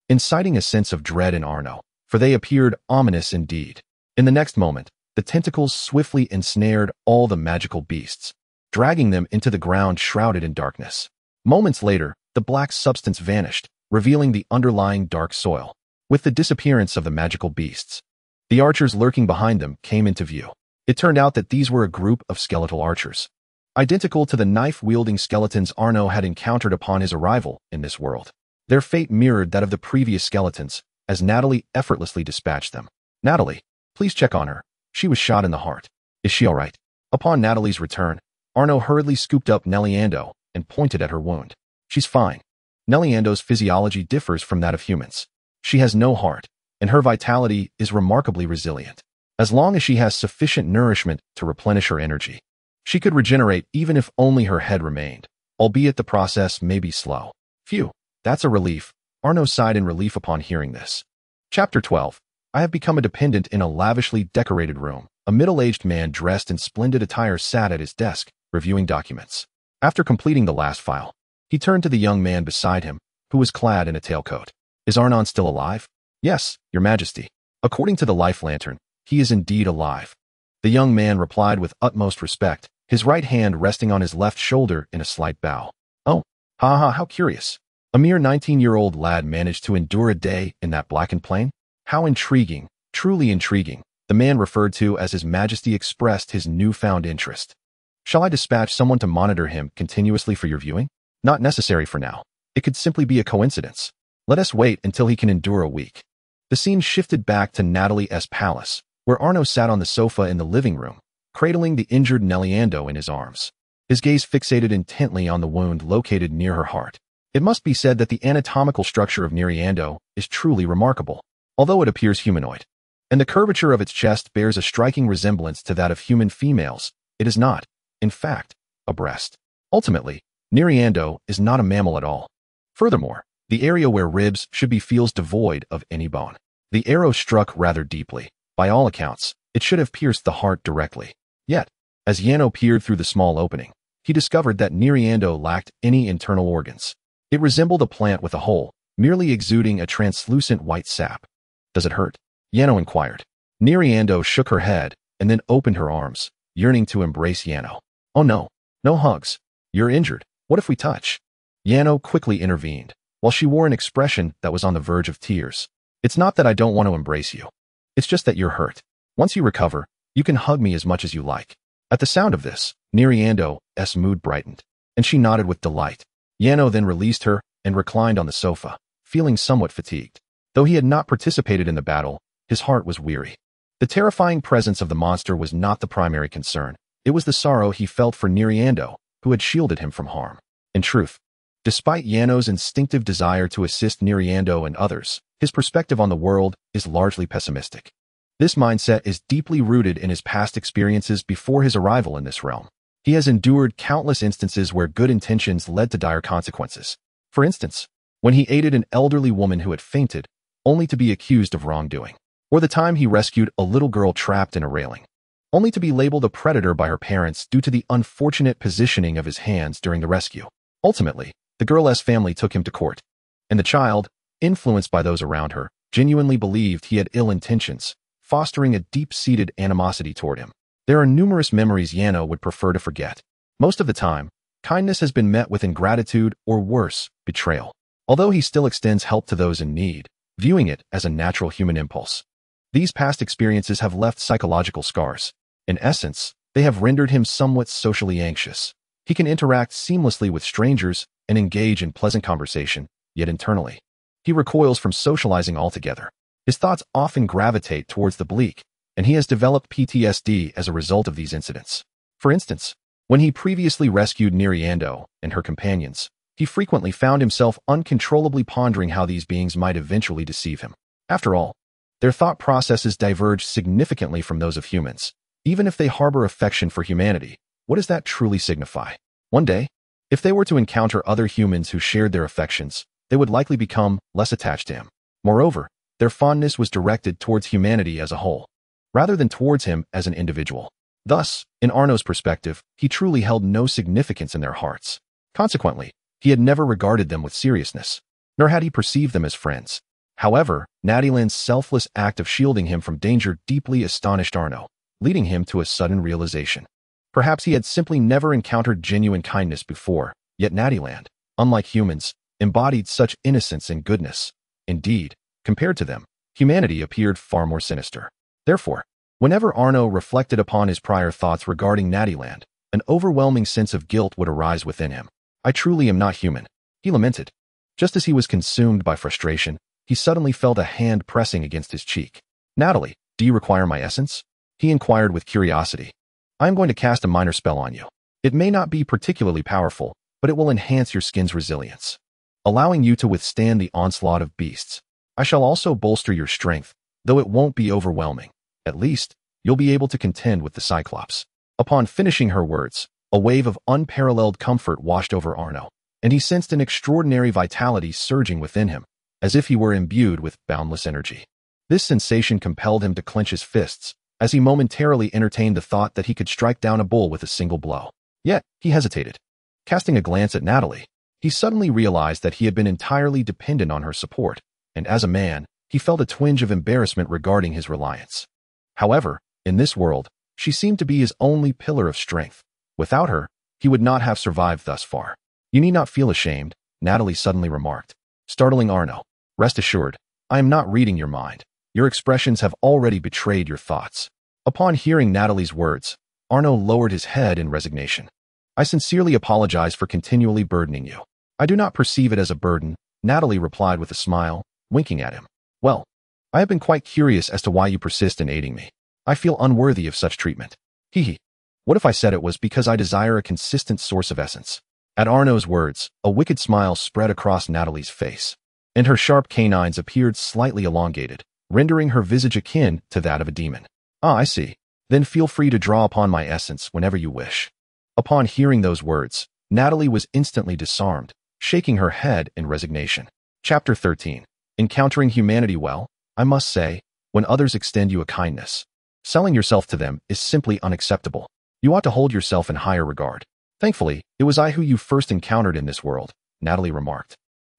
inciting a sense of dread in Arno, for they appeared ominous indeed. In the next moment, the tentacles swiftly ensnared all the magical beasts, dragging them into the ground shrouded in darkness. Moments later, the black substance vanished, revealing the underlying dark soil. With the disappearance of the magical beasts, the archers lurking behind them came into view. It turned out that these were a group of skeletal archers, identical to the knife-wielding skeletons Arno had encountered upon his arrival in this world. Their fate mirrored that of the previous skeletons, as Natalia effortlessly dispatched them. Natalia, please check on her. She was shot in the heart. Is she all right? Upon Natalia's return, Arno hurriedly scooped up Neliando and pointed at her wound. She's fine. Neliando's physiology differs from that of humans. She has no heart, and her vitality is remarkably resilient. As long as she has sufficient nourishment to replenish her energy, she could regenerate even if only her head remained, albeit the process may be slow. Phew, that's a relief. Arno sighed in relief upon hearing this. Chapter 12. I have become a dependent in a lavishly decorated room. A middle-aged man dressed in splendid attire sat at his desk, reviewing documents. After completing the last file, he turned to the young man beside him, who was clad in a tailcoat. Is Arnon still alive? Yes, Your Majesty. According to the life lantern, he is indeed alive. The young man replied with utmost respect, his right hand resting on his left shoulder in a slight bow. Oh, how curious. A mere 19-year-old lad managed to endure a day in that blackened plain? How intriguing, truly intriguing. The man referred to as His Majesty expressed his newfound interest. Shall I dispatch someone to monitor him continuously for your viewing? Not necessary for now. It could simply be a coincidence. Let us wait until he can endure a week. The scene shifted back to Natalia's palace, where Arno sat on the sofa in the living room, cradling the injured Neliando in his arms. His gaze fixated intently on the wound located near her heart. It must be said that the anatomical structure of Neriando is truly remarkable, although it appears humanoid. And the curvature of its chest bears a striking resemblance to that of human females. It is not, in fact, a breast. Ultimately, Neriando is not a mammal at all. Furthermore, the area where ribs should be feels devoid of any bone. The arrow struck rather deeply. By all accounts, it should have pierced the heart directly. Yet, As Yano peered through the small opening, he discovered that Neriando lacked any internal organs. It resembled a plant with a hole, merely exuding a translucent white sap. Does it hurt? Yano inquired. Neriando shook her head and then opened her arms, yearning to embrace Yano. Oh no, no hugs. You're injured. What if we touch? Yano quickly intervened, while she wore an expression that was on the verge of tears. It's not that I don't want to embrace you. It's just that you're hurt. Once you recover, you can hug me as much as you like. At the sound of this, Neriando's mood brightened, and she nodded with delight. Yano then released her and reclined on the sofa, feeling somewhat fatigued. Though he had not participated in the battle, his heart was weary. The terrifying presence of the monster was not the primary concern. It was the sorrow he felt for Neriando, who had shielded him from harm. In truth, despite Yano's instinctive desire to assist Neriando and others, his perspective on the world is largely pessimistic. This mindset is deeply rooted in his past experiences before his arrival in this realm. He has endured countless instances where good intentions led to dire consequences. For instance, when he aided an elderly woman who had fainted, only to be accused of wrongdoing. Or the time he rescued a little girl trapped in a railing, only to be labeled a predator by her parents due to the unfortunate positioning of his hands during the rescue. Ultimately, the girl's family took him to court, and the child, influenced by those around her, genuinely believed he had ill intentions, fostering a deep-seated animosity toward him. There are numerous memories Yano would prefer to forget. Most of the time, kindness has been met with ingratitude or worse, betrayal. Although he still extends help to those in need, viewing it as a natural human impulse. These past experiences have left psychological scars. In essence, they have rendered him somewhat socially anxious. He can interact seamlessly with strangers and engage in pleasant conversation, yet internally, he recoils from socializing altogether. His thoughts often gravitate towards the bleak, and he has developed PTSD as a result of these incidents. For instance, when he previously rescued Neriando and her companions, he frequently found himself uncontrollably pondering how these beings might eventually deceive him. After all, their thought processes diverge significantly from those of humans. Even if they harbor affection for humanity, what does that truly signify? One day, if they were to encounter other humans who shared their affections, they would likely become less attached to him. Moreover, their fondness was directed towards humanity as a whole, rather than towards him as an individual. Thus, in Arno's perspective, he truly held no significance in their hearts. Consequently, he had never regarded them with seriousness, nor had he perceived them as friends. However, Natalia's selfless act of shielding him from danger deeply astonished Arno, leading him to a sudden realization. Perhaps he had simply never encountered genuine kindness before, yet Natalia, unlike humans, embodied such innocence and goodness. Indeed, compared to them, humanity appeared far more sinister. Therefore, whenever Arno reflected upon his prior thoughts regarding Natalia, an overwhelming sense of guilt would arise within him. I truly am not human, he lamented. Just as he was consumed by frustration, he suddenly felt a hand pressing against his cheek. Natalie, do you require my essence? He inquired with curiosity. I am going to cast a minor spell on you. It may not be particularly powerful, but it will enhance your skin's resilience, allowing you to withstand the onslaught of beasts. I shall also bolster your strength, though it won't be overwhelming. At least, you'll be able to contend with the Cyclops. Upon finishing her words, a wave of unparalleled comfort washed over Arno, and he sensed an extraordinary vitality surging within him, as if he were imbued with boundless energy. This sensation compelled him to clench his fists, as he momentarily entertained the thought that he could strike down a bull with a single blow. Yet, he hesitated. Casting a glance at Natalie, he suddenly realized that he had been entirely dependent on her support, and as a man, he felt a twinge of embarrassment regarding his reliance. However, in this world, she seemed to be his only pillar of strength. Without her, he would not have survived thus far. You need not feel ashamed, Natalie suddenly remarked, startling Arno. Rest assured, I am not reading your mind. Your expressions have already betrayed your thoughts. Upon hearing Natalie's words, Arno lowered his head in resignation. I sincerely apologize for continually burdening you. I do not perceive it as a burden, Natalie replied with a smile, winking at him. Well, I have been quite curious as to why you persist in aiding me. I feel unworthy of such treatment. Hee. What if I said it was because I desire a consistent source of essence? At Arno's words, a wicked smile spread across Natalie's face, and her sharp canines appeared slightly elongated, rendering her visage akin to that of a demon. Ah, I see. Then feel free to draw upon my essence whenever you wish. Upon hearing those words, Natalie was instantly disarmed, shaking her head in resignation. Chapter 13. Encountering humanity. Well, I must say, when others extend you a kindness, selling yourself to them is simply unacceptable. You ought to hold yourself in higher regard. Thankfully, it was I who you first encountered in this world, Natalie remarked,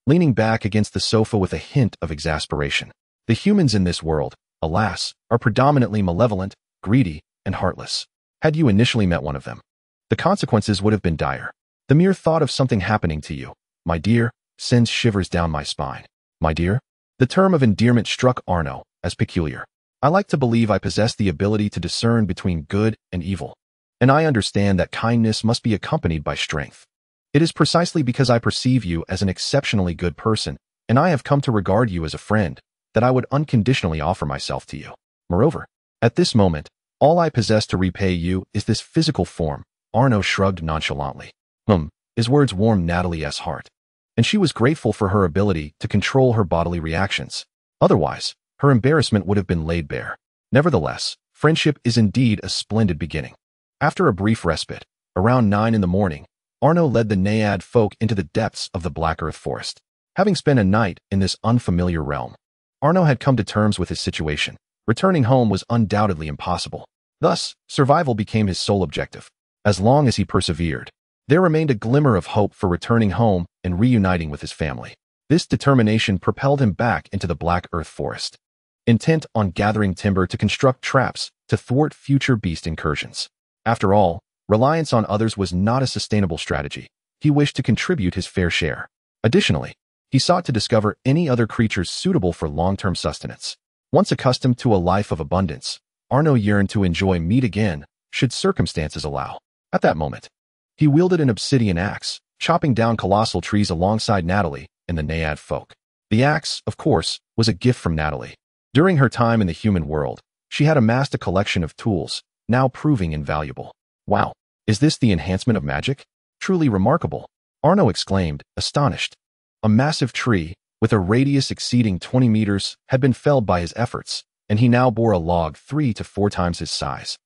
leaning back against the sofa with a hint of exasperation. The humans in this world, alas, are predominantly malevolent, greedy, and heartless. Had you initially met one of them, the consequences would have been dire. The mere thought of something happening to you, my dear, sends shivers down my spine. My dear? The term of endearment struck Arno as peculiar. I like to believe I possess the ability to discern between good and evil, and I understand that kindness must be accompanied by strength. It is precisely because I perceive you as an exceptionally good person, and I have come to regard you as a friend, that I would unconditionally offer myself to you. Moreover, at this moment, all I possess to repay you is this physical form. Arno shrugged nonchalantly. His words warmed Natalie's heart, and she was grateful for her ability to control her bodily reactions. Otherwise, her embarrassment would have been laid bare. Nevertheless, friendship is indeed a splendid beginning. After a brief respite, around 9 in the morning, Arno led the Naiad folk into the depths of the Black Earth Forest. Having spent a night in this unfamiliar realm, Arno had come to terms with his situation. Returning home was undoubtedly impossible. Thus, survival became his sole objective. As long as he persevered, there remained a glimmer of hope for returning home and reuniting with his family. This determination propelled him back into the Black Earth Forest, intent on gathering timber to construct traps to thwart future beast incursions. After all, reliance on others was not a sustainable strategy. He wished to contribute his fair share. Additionally, he sought to discover any other creatures suitable for long-term sustenance. Once accustomed to a life of abundance, Arno yearned to enjoy meat again, should circumstances allow. At that moment, he wielded an obsidian axe, chopping down colossal trees alongside Natalie and the Naiad folk. The axe, of course, was a gift from Natalie. During her time in the human world, she had amassed a collection of tools, now proving invaluable. Wow, is this the enhancement of magic? Truly remarkable, Arno exclaimed, astonished. A massive tree, with a radius exceeding 20 meters, had been felled by his efforts, and he now bore a log 3 to 4 times his size.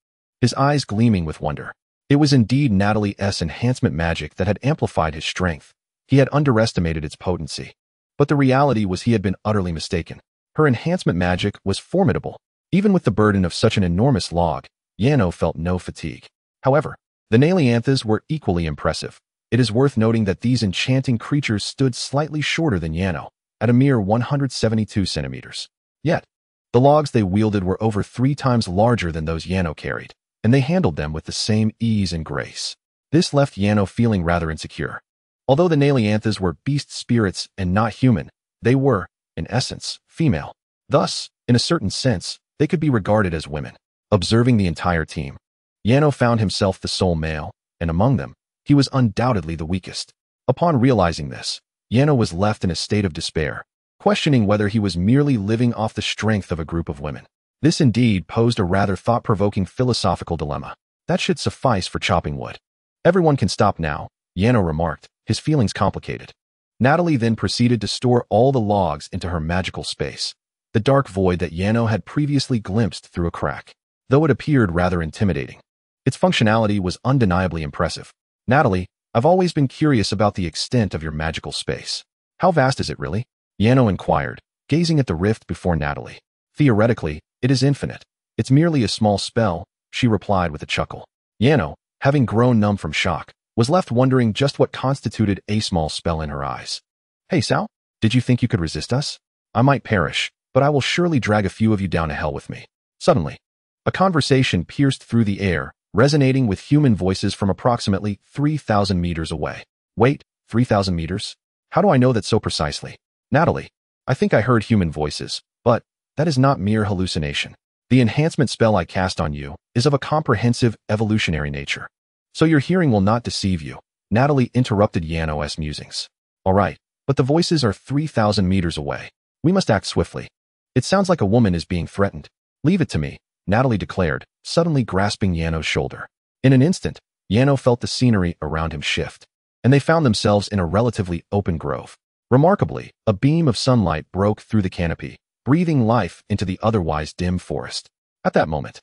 His eyes gleaming with wonder. It was indeed Natalie's enhancement magic that had amplified his strength. He had underestimated its potency. But the reality was he had been utterly mistaken. Her enhancement magic was formidable. Even with the burden of such an enormous log, Yano felt no fatigue. However, the Naianthas were equally impressive. It is worth noting that these enchanting creatures stood slightly shorter than Yano, at a mere 172 centimeters. Yet, the logs they wielded were over 3 times larger than those Yano carried, and they handled them with the same ease and grace. This left Yano feeling rather insecure. Although the Naianthas were beast spirits and not human, they were, in essence, female. Thus, in a certain sense, they could be regarded as women. Observing the entire team, Yano found himself the sole male, and among them, he was undoubtedly the weakest. Upon realizing this, Yano was left in a state of despair, questioning whether he was merely living off the strength of a group of women. This indeed posed a rather thought-provoking philosophical dilemma. That should suffice for chopping wood. Everyone can stop now, Yano remarked, his feelings complicated. Natalie then proceeded to store all the logs into her magical space, the dark void that Yano had previously glimpsed through a crack. Though it appeared rather intimidating, its functionality was undeniably impressive. Natalie, I've always been curious about the extent of your magical space. How vast is it really? Yano inquired, gazing at the rift before Natalie. Theoretically, it is infinite. It's merely a small spell, she replied with a chuckle. Yano, having grown numb from shock, was left wondering just what constituted a small spell in her eyes. Hey Sal, did you think you could resist us? I might perish, but I will surely drag a few of you down to hell with me. Suddenly, a conversation pierced through the air, resonating with human voices from approximately 3,000 meters away. Wait, 3,000 meters? How do I know that so precisely? Natalie, I think I heard human voices, but that is not mere hallucination. The enhancement spell I cast on you is of a comprehensive evolutionary nature. So your hearing will not deceive you, Natalie interrupted Yano's musings. All right, but the voices are 3,000 meters away. We must act swiftly. It sounds like a woman is being threatened. Leave it to me, Natalie declared, suddenly grasping Yano's shoulder. In an instant, Yano felt the scenery around him shift, and they found themselves in a relatively open grove. Remarkably, a beam of sunlight broke through the canopy, breathing life into the otherwise dim forest. At that moment,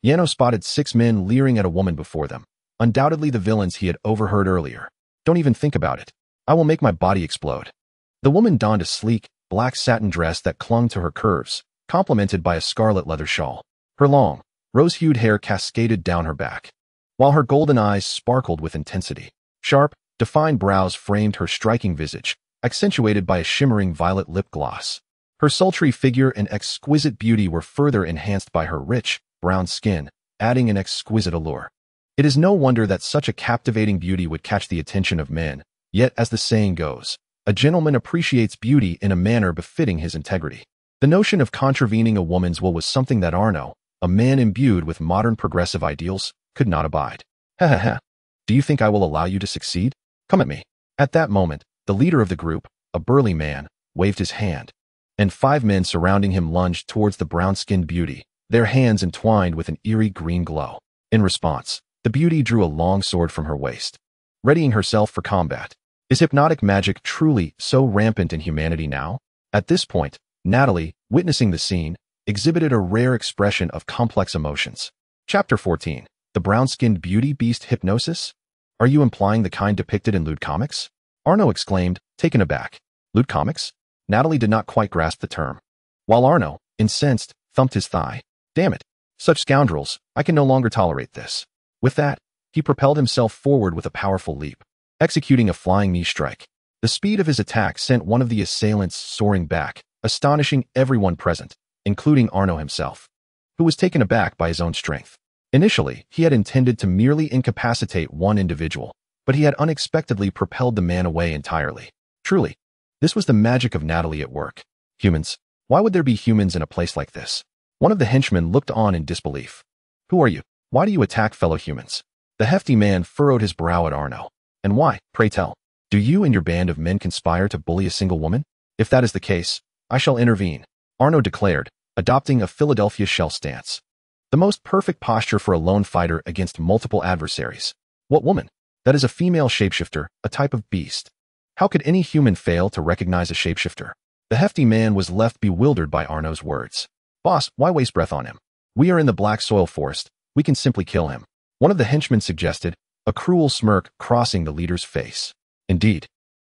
Yano spotted 6 men leering at a woman before them, undoubtedly the villains he had overheard earlier. Don't even think about it. I will make my body explode. The woman donned a sleek, black satin dress that clung to her curves, complemented by a scarlet leather shawl. Her long, rose-hued hair cascaded down her back, while her golden eyes sparkled with intensity. Sharp, defined brows framed her striking visage, accentuated by a shimmering violet lip gloss. Her sultry figure and exquisite beauty were further enhanced by her rich, brown skin, adding an exquisite allure. It is no wonder that such a captivating beauty would catch the attention of men, yet as the saying goes, a gentleman appreciates beauty in a manner befitting his integrity. The notion of contravening a woman's will was something that Arno, a man imbued with modern progressive ideals, could not abide. Ha ha ha. Do you think I will allow you to succeed? Come at me. At that moment, the leader of the group, a burly man, waved his hand, and 5 men surrounding him lunged towards the brown-skinned beauty, their hands entwined with an eerie green glow. In response, the beauty drew a long sword from her waist, readying herself for combat. Is hypnotic magic truly so rampant in humanity now? At this point, Natalia, witnessing the scene, exhibited a rare expression of complex emotions. Chapter 14. The brown-skinned beauty beast hypnosis? Are you implying the kind depicted in lewd comics? Arno exclaimed, taken aback. Lewd comics? Natalia did not quite grasp the term. While Arno, incensed, thumped his thigh. Damn it. Such scoundrels, I can no longer tolerate this. With that, he propelled himself forward with a powerful leap, executing a flying knee strike. The speed of his attack sent one of the assailants soaring back, astonishing everyone present, including Arno himself, who was taken aback by his own strength. Initially, he had intended to merely incapacitate one individual, but he had unexpectedly propelled the man away entirely. Truly, this was the magic of Natalia at work. Humans. Why would there be humans in a place like this? One of the henchmen looked on in disbelief. Who are you? Why do you attack fellow humans? The hefty man furrowed his brow at Arno. And why, pray tell? Do you and your band of men conspire to bully a single woman? If that is the case, I shall intervene, Arno declared, adopting a Philadelphia shell stance. The most perfect posture for a lone fighter against multiple adversaries. What woman? That is a female shapeshifter, a type of beast. How could any human fail to recognize a shapeshifter? The hefty man was left bewildered by Arno's words. Boss, why waste breath on him? We are in the Black Soil Forest. We can simply kill him. One of the henchmen suggested, a cruel smirk crossing the leader's face. Indeed.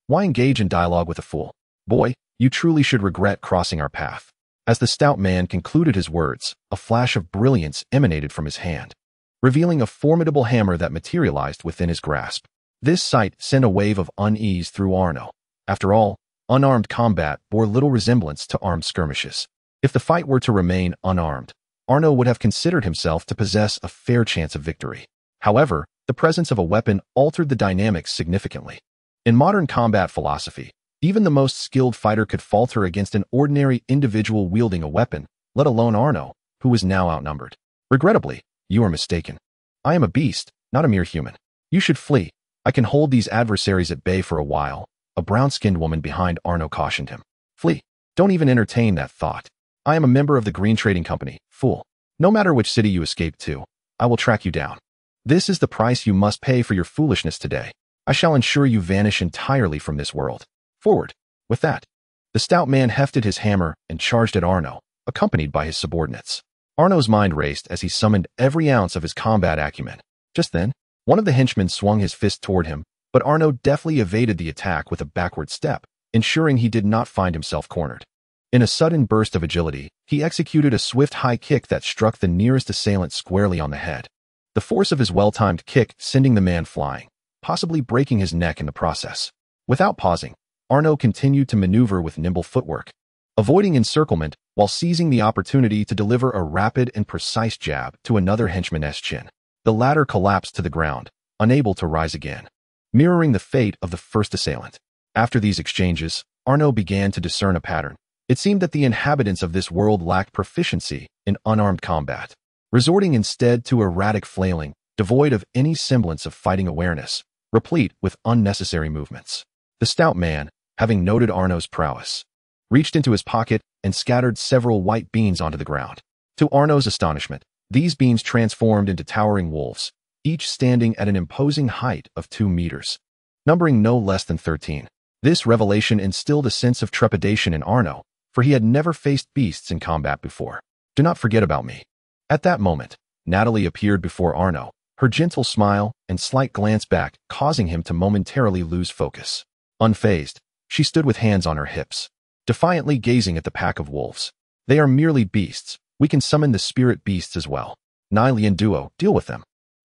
Why engage in dialogue with a fool? Boy, you truly should regret crossing our path. As the stout man concluded his words, a flash of brilliance emanated from his hand, revealing a formidable hammer that materialized within his grasp. This sight sent a wave of unease through Arno. After all, unarmed combat bore little resemblance to armed skirmishes. If the fight were to remain unarmed, Arno would have considered himself to possess a fair chance of victory. However, the presence of a weapon altered the dynamics significantly. In modern combat philosophy, even the most skilled fighter could falter against an ordinary individual wielding a weapon, let alone Arno, who was now outnumbered. Regrettably, you are mistaken. I am a beast, not a mere human. You should flee. I can hold these adversaries at bay for a while, a brown-skinned woman behind Arno cautioned him. Flee. Don't even entertain that thought. I am a member of the Green Trading Company, fool. No matter which city you escape to, I will track you down. This is the price you must pay for your foolishness today. I shall ensure you vanish entirely from this world. Forward. With that, the stout man hefted his hammer and charged at Arno, accompanied by his subordinates. Arno's mind raced as he summoned every ounce of his combat acumen. Just then, one of the henchmen swung his fist toward him, but Arno deftly evaded the attack with a backward step, ensuring he did not find himself cornered. In a sudden burst of agility, he executed a swift high kick that struck the nearest assailant squarely on the head. The force of his well-timed kick sending the man flying, possibly breaking his neck in the process. Without pausing, Arno continued to maneuver with nimble footwork, avoiding encirclement while seizing the opportunity to deliver a rapid and precise jab to another henchman's chin. The latter collapsed to the ground, unable to rise again, mirroring the fate of the first assailant. After these exchanges, Arno began to discern a pattern. It seemed that the inhabitants of this world lacked proficiency in unarmed combat, resorting instead to erratic flailing, devoid of any semblance of fighting awareness, replete with unnecessary movements. The stout man, having noted Arno's prowess, reached into his pocket and scattered several white beans onto the ground. To Arno's astonishment, these beans transformed into towering wolves, each standing at an imposing height of 2 meters, numbering no less than 13. This revelation instilled a sense of trepidation in Arno, for he had never faced beasts in combat before. Do not forget about me. At that moment, Natalia appeared before Arno, her gentle smile and slight glance back causing him to momentarily lose focus. Unfazed, she stood with hands on her hips, defiantly gazing at the pack of wolves. They are merely beasts. We can summon the spirit beasts as well. Natalia and Duo, deal with them.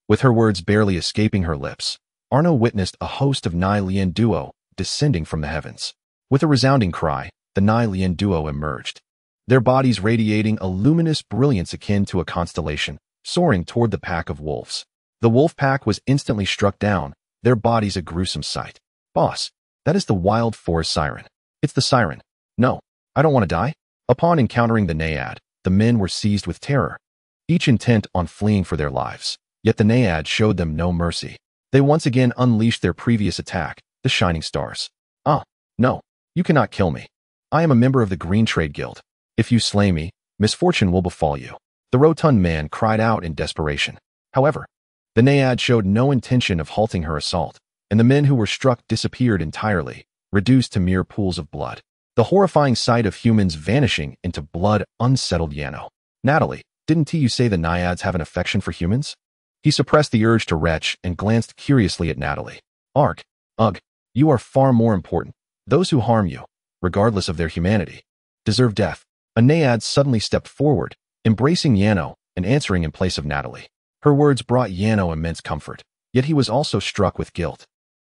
With her words barely escaping her lips, Arno witnessed a host of Natalia duo descending from the heavens. With a resounding cry, the Natalia duo emerged, their bodies radiating a luminous brilliance akin to a constellation, soaring toward the pack of wolves. The wolf pack was instantly struck down, their bodies a gruesome sight. Boss, that is the wild forest siren. It's the siren. No, I don't want to die. Upon encountering the Naiad, the men were seized with terror, each intent on fleeing for their lives. Yet the Naiad showed them no mercy. They once again unleashed their previous attack, the shining stars. Ah, no, you cannot kill me. I am a member of the Green Trade Guild. If you slay me, misfortune will befall you. The rotund man cried out in desperation. However, the Naiad showed no intention of halting her assault, and the men who were struck disappeared entirely, reduced to mere pools of blood. The horrifying sight of humans vanishing into blood unsettled Yano. Natalie, didn't you say the Naiads have an affection for humans? He suppressed the urge to retch and glanced curiously at Natalie. Ugh, you are far more important. Those who harm you, regardless of their humanity, deserve death. A Naiad suddenly stepped forward, embracing Yano and answering in place of Natalie. Her words brought Yano immense comfort, yet he was also struck with guilt.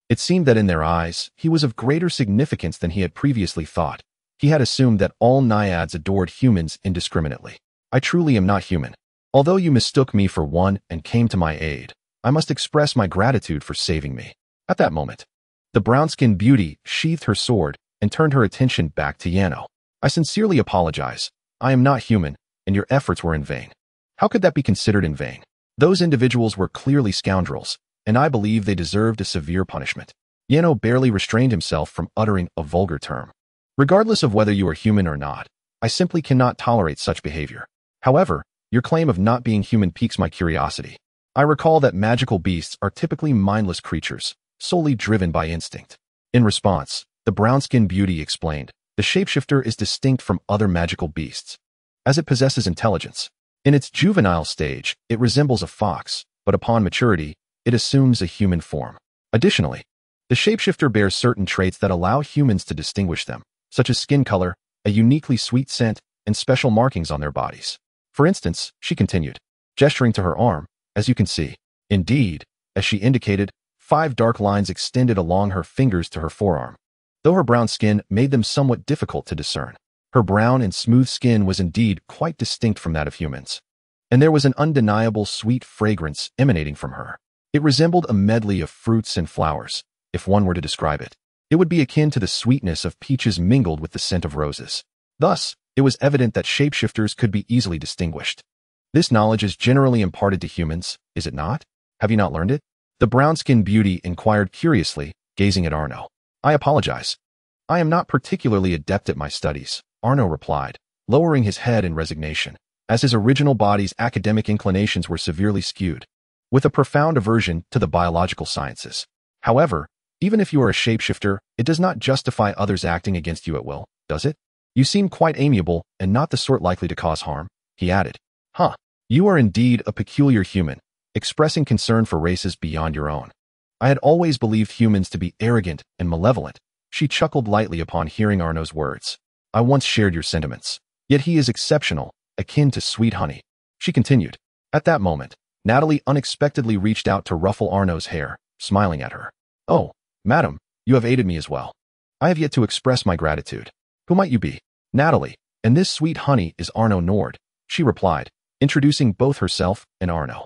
It seemed that in their eyes, he was of greater significance than he had previously thought. He had assumed that all Naiads adored humans indiscriminately. I truly am not human. Although you mistook me for one and came to my aid, I must express my gratitude for saving me. At that moment, the brown-skinned beauty sheathed her sword and turned her attention back to Yano. I sincerely apologize. I am not human, and your efforts were in vain. How could that be considered in vain? Those individuals were clearly scoundrels, and I believe they deserved a severe punishment. Yano barely restrained himself from uttering a vulgar term. Regardless of whether you are human or not, I simply cannot tolerate such behavior. However, your claim of not being human piques my curiosity. I recall that magical beasts are typically mindless creatures, solely driven by instinct. In response, the brown-skinned beauty explained, the shapeshifter is distinct from other magical beasts, as it possesses intelligence. In its juvenile stage, it resembles a fox, but upon maturity, it assumes a human form. Additionally, the shapeshifter bears certain traits that allow humans to distinguish them, such as skin color, a uniquely sweet scent, and special markings on their bodies. For instance, she continued, gesturing to her arm, as you can see. Indeed, as she indicated, 5 dark lines extended along her fingers to her forearm, though her brown skin made them somewhat difficult to discern. Her brown and smooth skin was indeed quite distinct from that of humans, and there was an undeniable sweet fragrance emanating from her. It resembled a medley of fruits and flowers. If one were to describe it, it would be akin to the sweetness of peaches mingled with the scent of roses. Thus, it was evident that shapeshifters could be easily distinguished. This knowledge is generally imparted to humans, is it not? Have you not learned it? The brown-skinned beauty inquired curiously, gazing at Arno. I apologize. I am not particularly adept at my studies, Arno replied, lowering his head in resignation, as his original body's academic inclinations were severely skewed, with a profound aversion to the biological sciences. However, even if you are a shapeshifter, it does not justify others acting against you at will, does it? You seem quite amiable and not the sort likely to cause harm, he added. Huh, you are indeed a peculiar human, expressing concern for races beyond your own. I had always believed humans to be arrogant and malevolent. She chuckled lightly upon hearing Arno's words. I once shared your sentiments. Yet he is exceptional, akin to sweet honey. She continued. At that moment, Natalie unexpectedly reached out to ruffle Arno's hair, smiling at her. Oh, madam, you have aided me as well. I have yet to express my gratitude. Who might you be? Natalie, and this sweet honey is Arno Nord, she replied, introducing both herself and Arno.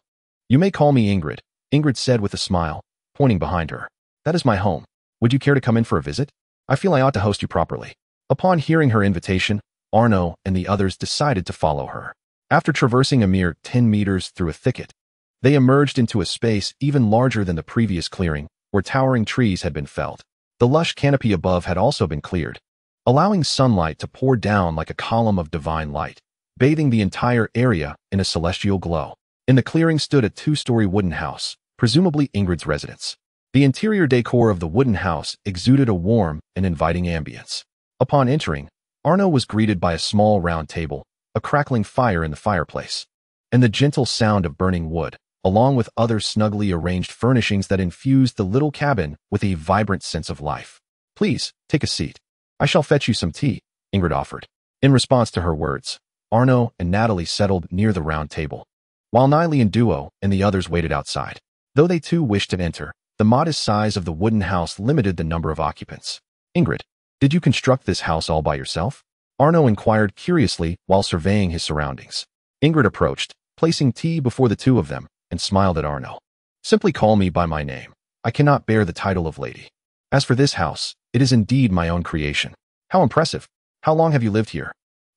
You may call me Ingrid, Ingrid said with a smile, pointing behind her. That is my home. Would you care to come in for a visit? I feel I ought to host you properly. Upon hearing her invitation, Arno and the others decided to follow her. After traversing a mere 10 meters through a thicket, they emerged into a space even larger than the previous clearing, where towering trees had been felled. The lush canopy above had also been cleared, allowing sunlight to pour down like a column of divine light, bathing the entire area in a celestial glow. In the clearing stood a 2-story wooden house, presumably Ingrid's residence. The interior decor of the wooden house exuded a warm and inviting ambience. Upon entering, Arno was greeted by a small round table, a crackling fire in the fireplace, and the gentle sound of burning wood, along with other snugly arranged furnishings that infused the little cabin with a vibrant sense of life. Please, take a seat. I shall fetch you some tea, Ingrid offered. In response to her words, Arno and Natalie settled near the round table, while Natalie and Duo and the others waited outside. Though they too wished to enter, the modest size of the wooden house limited the number of occupants. Ingrid, did you construct this house all by yourself? Arno inquired curiously while surveying his surroundings. Ingrid approached, placing tea before the two of them, and smiled at Arno. Simply call me by my name. I cannot bear the title of lady. As for this house, it is indeed my own creation. How impressive. How long have you lived here?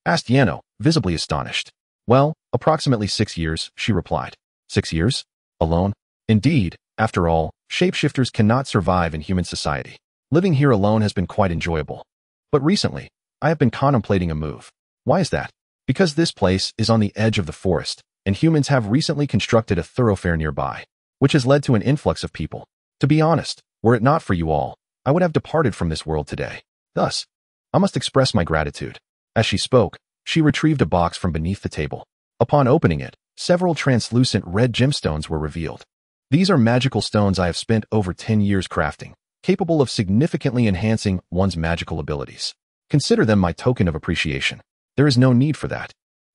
Asked Yano, visibly astonished. Well, approximately 6 years, she replied. 6 years? Alone? Indeed, after all, shapeshifters cannot survive in human society. Living here alone has been quite enjoyable. But recently, I have been contemplating a move. Why is that? Because this place is on the edge of the forest, and humans have recently constructed a thoroughfare nearby, which has led to an influx of people. To be honest, were it not for you all, I would have departed from this world today. Thus, I must express my gratitude. As she spoke, she retrieved a box from beneath the table. Upon opening it, several translucent red gemstones were revealed. These are magical stones I have spent over 10 years crafting, capable of significantly enhancing one's magical abilities. Consider them my token of appreciation. There is no need for that.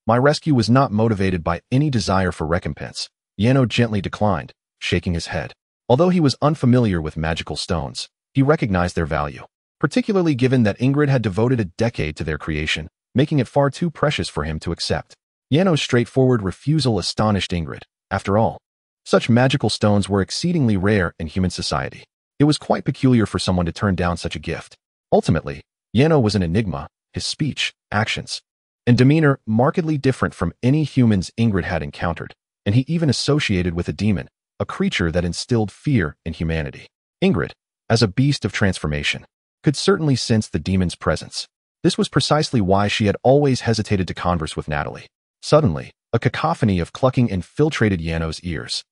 My rescue was not motivated by any desire for recompense. Yano gently declined, shaking his head. Although he was unfamiliar with magical stones, he recognized their value, particularly given that Ingrid had devoted a decade to their creation, making it far too precious for him to accept. Yano's straightforward refusal astonished Ingrid. After all, such magical stones were exceedingly rare in human society. It was quite peculiar for someone to turn down such a gift. Ultimately, Yano was an enigma, his speech, actions, and demeanor markedly different from any humans Ingrid had encountered, and he even associated with a demon, a creature that instilled fear in humanity. Ingrid, as a beast of transformation, could certainly sense the demon's presence. This was precisely why she had always hesitated to converse with Natalie. Suddenly, a cacophony of clucking infiltrated Yano's ears,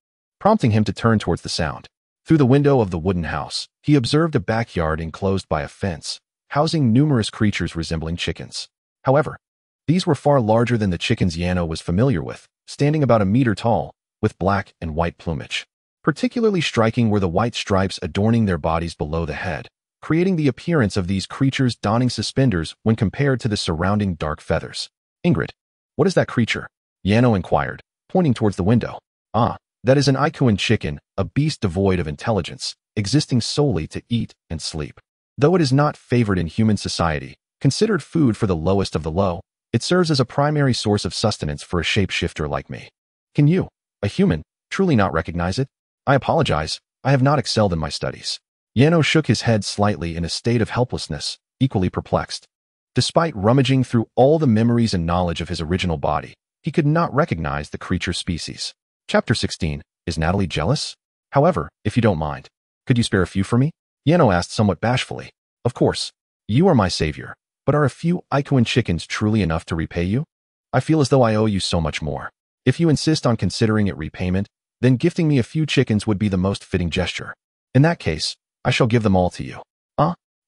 prompting him to turn towards the sound. Through the window of the wooden house, he observed a backyard enclosed by a fence, housing numerous creatures resembling chickens. However, these were far larger than the chickens Yano was familiar with, standing about a meter tall, with black and white plumage. Particularly striking were the white stripes adorning their bodies below the head, creating the appearance of these creatures donning suspenders when compared to the surrounding dark feathers. Ingrid, what is that creature? Yano inquired, pointing towards the window. Ah, that is an Ikuan chicken, a beast devoid of intelligence, existing solely to eat and sleep. Though it is not favored in human society, considered food for the lowest of the low, it serves as a primary source of sustenance for a shapeshifter like me. Can you, a human, truly not recognize it? I apologize, I have not excelled in my studies. Yano shook his head slightly in a state of helplessness, equally perplexed. Despite rummaging through all the memories and knowledge of his original body, he could not recognize the creature's species. Chapter 16. Is Natalie jealous? However, if you don't mind, could you spare a few for me? Yano asked somewhat bashfully. Of course. You are my savior, but are a few Ikuan chickens truly enough to repay you? I feel as though I owe you so much more. If you insist on considering it repayment, then gifting me a few chickens would be the most fitting gesture. In that case, I shall give them all to you.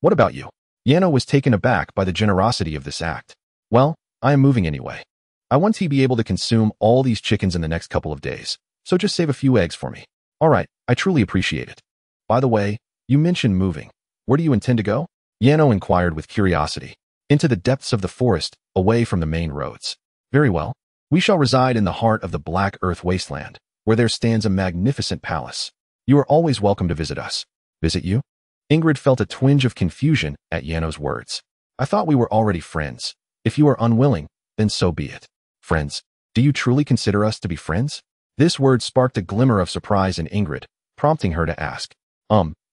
What about you? Yano was taken aback by the generosity of this act. Well, I am moving anyway. I want to be able to consume all these chickens in the next couple of days, so just save a few eggs for me. All right, I truly appreciate it. By the way, you mentioned moving. Where do you intend to go? Yano inquired with curiosity. Into the depths of the forest, away from the main roads. Very well. We shall reside in the heart of the Black Earth wasteland, where there stands a magnificent palace. You are always welcome to visit us. Visit you? Ingrid felt a twinge of confusion at Yano's words. I thought we were already friends. If you are unwilling, then so be it. Friends? Do you truly consider us to be friends? This word sparked a glimmer of surprise in Ingrid, prompting her to ask,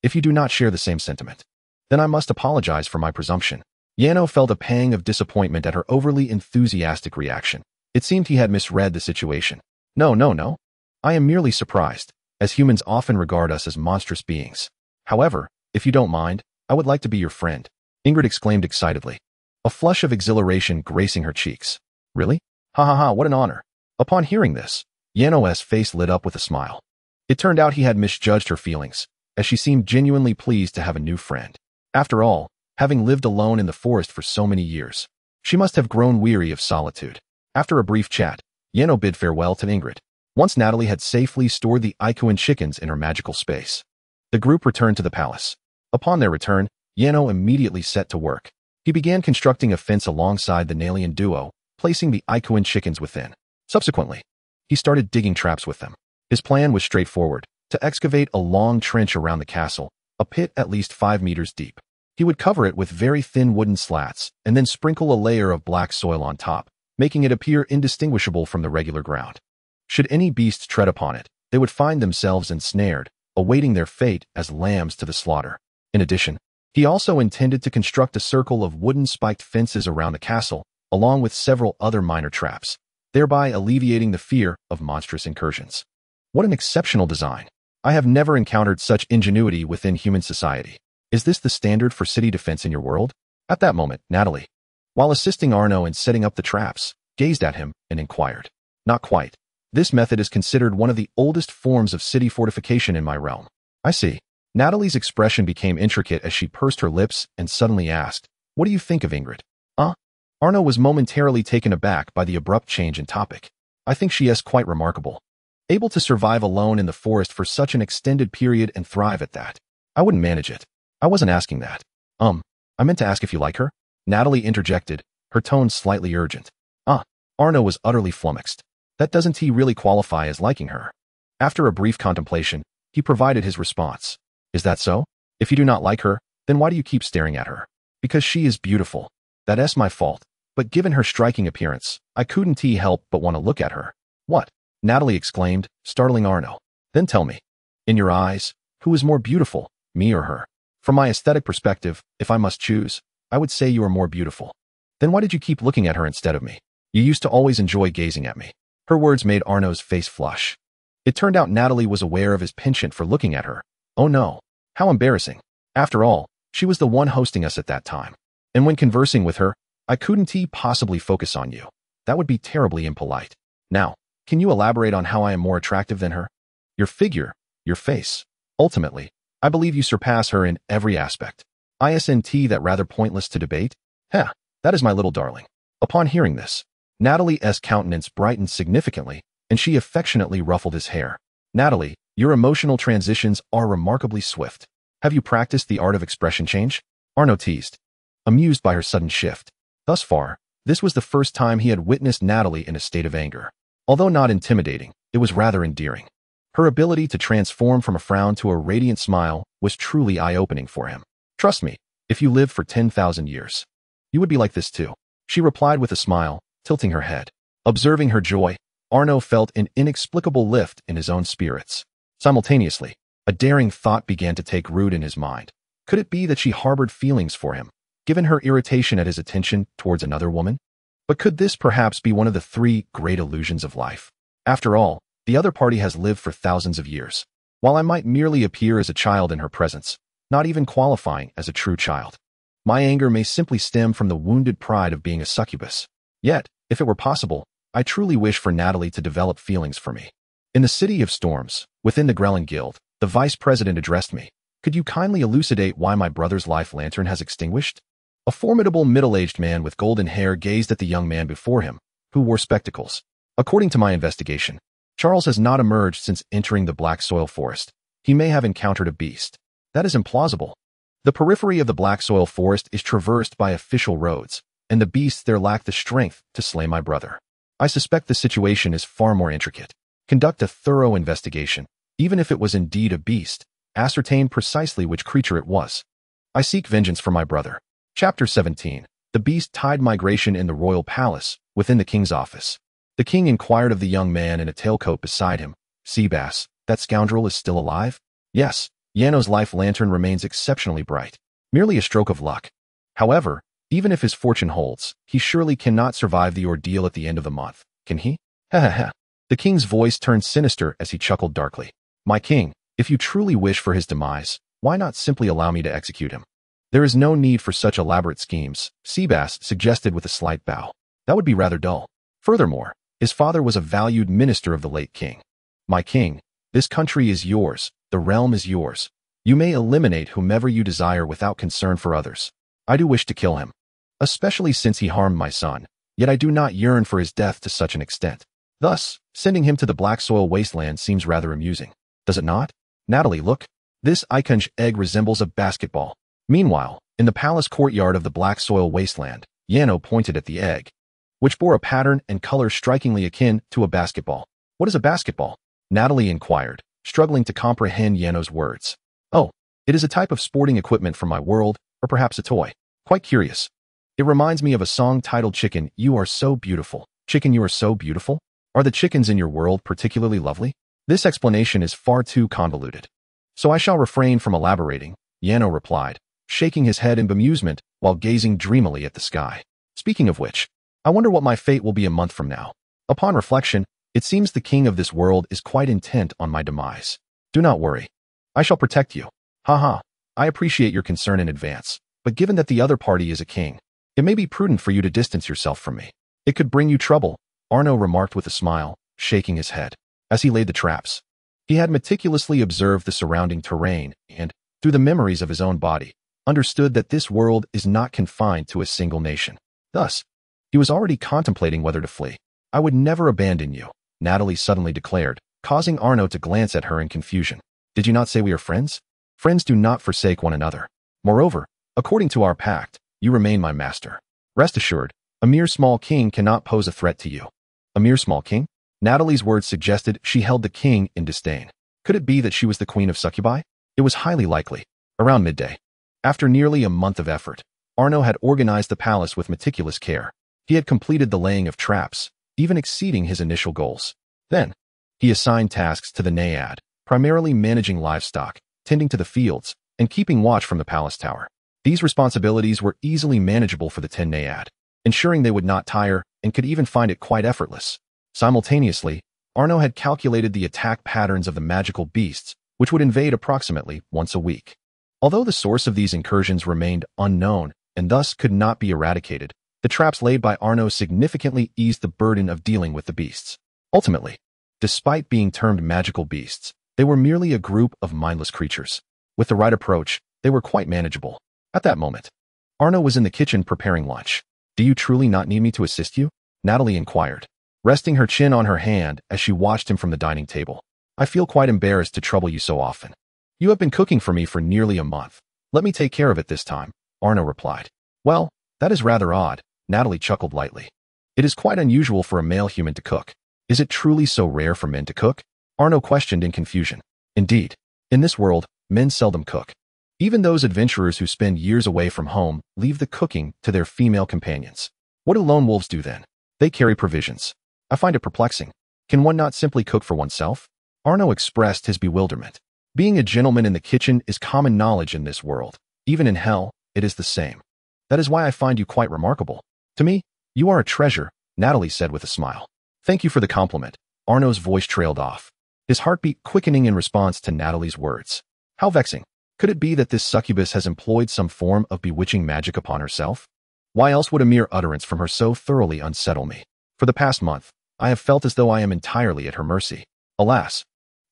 if you do not share the same sentiment, then I must apologize for my presumption. Yano felt a pang of disappointment at her overly enthusiastic reaction. It seemed he had misread the situation. No. I am merely surprised, as humans often regard us as monstrous beings. However, if you don't mind, I would like to be your friend. Ingrid exclaimed excitedly, a flush of exhilaration gracing her cheeks. Really? What an honor. Upon hearing this, Yano's face lit up with a smile. It turned out he had misjudged her feelings, as she seemed genuinely pleased to have a new friend. After all, having lived alone in the forest for so many years, she must have grown weary of solitude. After a brief chat, Yano bid farewell to Ingrid. Once Natalie had safely stored the Ikuan chickens in her magical space, the group returned to the palace. Upon their return, Yano immediately set to work. He began constructing a fence alongside the Nalian duo, placing the Ikuan chickens within. Subsequently, he started digging traps with them. His plan was straightforward, to excavate a long trench around the castle, a pit at least 5 meters deep. He would cover it with very thin wooden slats and then sprinkle a layer of black soil on top, making it appear indistinguishable from the regular ground. Should any beasts tread upon it, they would find themselves ensnared, awaiting their fate as lambs to the slaughter. In addition, he also intended to construct a circle of wooden spiked fences around the castle, along with several other minor traps, thereby alleviating the fear of monstrous incursions. What an exceptional design! I have never encountered such ingenuity within human society. Is this the standard for city defense in your world? At that moment, Natalia, while assisting Arno in setting up the traps, gazed at him and inquired. Not quite. This method is considered one of the oldest forms of city fortification in my realm. I see. Natalia's expression became intricate as she pursed her lips and suddenly asked, "What do you think of Ingrid?" Arno was momentarily taken aback by the abrupt change in topic. I think she is quite remarkable. Able to survive alone in the forest for such an extended period and thrive at that. I wouldn't manage it. I wasn't asking that. I meant to ask if you like her? Natalia interjected, her tone slightly urgent. Arno was utterly flummoxed. That doesn't he really qualify as liking her? After a brief contemplation, he provided his response. Is that so? If you do not like her, then why do you keep staring at her? Because she is beautiful. That's my fault. But given her striking appearance, I couldn't help but want to look at her. What? Natalia exclaimed, startling Arno. Then tell me, in your eyes, who is more beautiful, me or her? From my aesthetic perspective, if I must choose, I would say you are more beautiful. Then why did you keep looking at her instead of me? You used to always enjoy gazing at me. Her words made Arno's face flush. It turned out Natalia was aware of his penchant for looking at her. Oh no, how embarrassing. After all, she was the one hosting us at that time. And when conversing with her, I couldn't possibly focus on you. That would be terribly impolite. Now, can you elaborate on how I am more attractive than her? Your figure, your face. Ultimately, I believe you surpass her in every aspect. Isn't that rather pointless to debate? That is my little darling. Upon hearing this, Natalia's countenance brightened significantly, and she affectionately ruffled his hair. Natalia, your emotional transitions are remarkably swift. Have you practiced the art of expression change? Arno teased, amused by her sudden shift. Thus far, this was the first time he had witnessed Natalia in a state of anger. Although not intimidating, it was rather endearing. Her ability to transform from a frown to a radiant smile was truly eye-opening for him. Trust me, if you lived for 10,000 years, you would be like this too, she replied with a smile, tilting her head. Observing her joy, Arno felt an inexplicable lift in his own spirits. Simultaneously, a daring thought began to take root in his mind. Could it be that she harbored feelings for him, given her irritation at his attention towards another woman? But could this perhaps be one of the 3 great illusions of life? After all, the other party has lived for thousands of years, while I might merely appear as a child in her presence, not even qualifying as a true child. My anger may simply stem from the wounded pride of being a succubus. Yet, if it were possible, I truly wish for Natalia to develop feelings for me. In the City of Storms, within the Grelin Guild, the vice president addressed me. Could you kindly elucidate why my brother's life lantern has extinguished? A formidable middle-aged man with golden hair gazed at the young man before him, who wore spectacles. According to my investigation, Charles has not emerged since entering the Black Soil Forest. He may have encountered a beast. That is implausible. The periphery of the Black Soil Forest is traversed by official roads, and the beasts there lack the strength to slay my brother. I suspect the situation is far more intricate. Conduct a thorough investigation. Even if it was indeed a beast, ascertain precisely which creature it was. I seek vengeance for my brother. Chapter 17. The beast tied migration in the royal palace, within the king's office. The king inquired of the young man in a tailcoat beside him. Seabass, that scoundrel is still alive? Yes, Yano's life lantern remains exceptionally bright. Merely a stroke of luck. However, even if his fortune holds, he surely cannot survive the ordeal at the end of the month, can he? Ha ha ha. The king's voice turned sinister as he chuckled darkly. My king, if you truly wish for his demise, why not simply allow me to execute him? There is no need for such elaborate schemes, Seabass suggested with a slight bow. That would be rather dull. Furthermore, his father was a valued minister of the late king. My king, this country is yours, the realm is yours. You may eliminate whomever you desire without concern for others. I do wish to kill him, especially since he harmed my son, yet I do not yearn for his death to such an extent. Thus, sending him to the Black Soil Wasteland seems rather amusing. Does it not? Natalia, look. This Iconch egg resembles a basketball. Meanwhile, in the palace courtyard of the Black Soil Wasteland, Yano pointed at the egg, which bore a pattern and color strikingly akin to a basketball. What is a basketball? Natalia inquired, struggling to comprehend Yano's words. Oh, it is a type of sporting equipment from my world, or perhaps a toy. Quite curious. It reminds me of a song titled Chicken, You Are So Beautiful. Chicken, you are so beautiful? Are the chickens in your world particularly lovely? This explanation is far too convoluted. So I shall refrain from elaborating, Yano replied, shaking his head in bemusement while gazing dreamily at the sky. Speaking of which, I wonder what my fate will be a month from now. Upon reflection, it seems the king of this world is quite intent on my demise. Do not worry. I shall protect you. Haha, I appreciate your concern in advance, but given that the other party is a king, it may be prudent for you to distance yourself from me. It could bring you trouble, Arno remarked with a smile, shaking his head. As he laid the traps, he had meticulously observed the surrounding terrain and, through the memories of his own body, understood that this world is not confined to a single nation. Thus, he was already contemplating whether to flee. I would never abandon you, Natalie suddenly declared, causing Arno to glance at her in confusion. Did you not say we are friends? Friends do not forsake one another. Moreover, according to our pact, you remain my master. Rest assured, a mere small king cannot pose a threat to you. A mere small king? Natalie's words suggested she held the king in disdain. Could it be that she was the queen of Succubi? It was highly likely. Around midday, after nearly a month of effort, Arno had organized the palace with meticulous care. He had completed the laying of traps, even exceeding his initial goals. Then, he assigned tasks to the Naiad, primarily managing livestock, tending to the fields, and keeping watch from the palace tower. These responsibilities were easily manageable for the 10 Naiad, ensuring they would not tire and could even find it quite effortless. Simultaneously, Arno had calculated the attack patterns of the magical beasts, which would invade approximately once a week. Although the source of these incursions remained unknown and thus could not be eradicated, the traps laid by Arno significantly eased the burden of dealing with the beasts. Ultimately, despite being termed magical beasts, they were merely a group of mindless creatures. With the right approach, they were quite manageable. At that moment, Arno was in the kitchen preparing lunch. Do you truly not need me to assist you? Natalie inquired, resting her chin on her hand as she watched him from the dining table. I feel quite embarrassed to trouble you so often. You have been cooking for me for nearly a month. Let me take care of it this time, Arno replied. Well, that is rather odd, Natalie chuckled lightly. It is quite unusual for a male human to cook. Is it truly so rare for men to cook? Arno questioned in confusion. Indeed, in this world, men seldom cook. Even those adventurers who spend years away from home leave the cooking to their female companions. What do lone wolves do then? They carry provisions. I find it perplexing. Can one not simply cook for oneself? Arno expressed his bewilderment. Being a gentleman in the kitchen is common knowledge in this world. Even in hell, it is the same. That is why I find you quite remarkable. To me, you are a treasure, Natalie said with a smile. Thank you for the compliment. Arno's voice trailed off, his heartbeat quickening in response to Natalie's words. How vexing. Could it be that this succubus has employed some form of bewitching magic upon herself? Why else would a mere utterance from her so thoroughly unsettle me? For the past month, I have felt as though I am entirely at her mercy. Alas,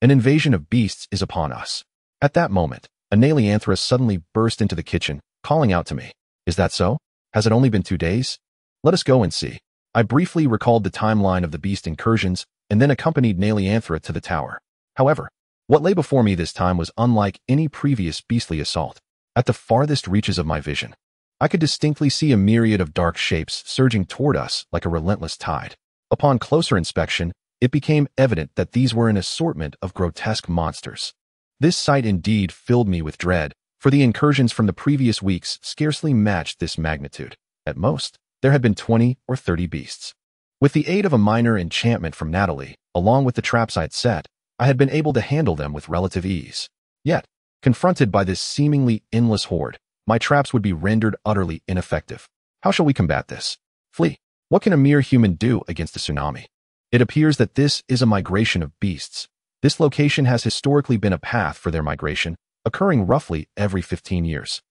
an invasion of beasts is upon us. At that moment, a Nalianthus suddenly burst into the kitchen, calling out to me. Is that so? Has it only been 2 days? Let us go and see. I briefly recalled the timeline of the beast incursions and then accompanied Nalianthus to the tower. However, what lay before me this time was unlike any previous beastly assault. At the farthest reaches of my vision, I could distinctly see a myriad of dark shapes surging toward us like a relentless tide. Upon closer inspection, it became evident that these were an assortment of grotesque monsters. This sight indeed filled me with dread, for the incursions from the previous weeks scarcely matched this magnitude. At most, there had been 20 or 30 beasts. With the aid of a minor enchantment from Natalie, along with the traps I had set, I had been able to handle them with relative ease. Yet, confronted by this seemingly endless horde, my traps would be rendered utterly ineffective. How shall we combat this? Flee. What can a mere human do against a tsunami? It appears that this is a migration of beasts. This location has historically been a path for their migration, occurring roughly every 15 years.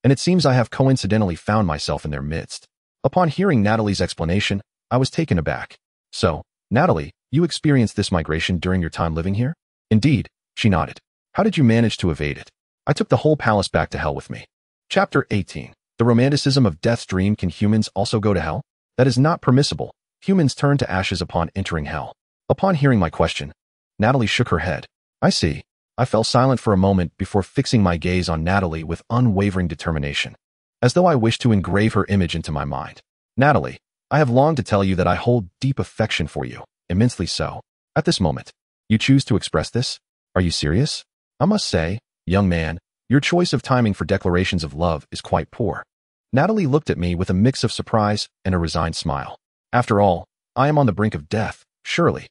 And it seems I have coincidentally found myself in their midst. Upon hearing Natalie's explanation, I was taken aback. So, Natalie, you experienced this migration during your time living here? Indeed, she nodded. How did you manage to evade it? I took the whole palace back to hell with me. Chapter 18. The romanticism of Death's dream. Can humans also go to hell? That is not permissible. Humans turn to ashes upon entering hell. Upon hearing my question, Natalie shook her head. I see. I fell silent for a moment before fixing my gaze on Natalie with unwavering determination, as though I wished to engrave her image into my mind. Natalie, I have longed to tell you that I hold deep affection for you, immensely so. At this moment, you choose to express this? Are you serious? I must say, young man, your choice of timing for declarations of love is quite poor. Natalie looked at me with a mix of surprise and a resigned smile. After all, I am on the brink of death, surely.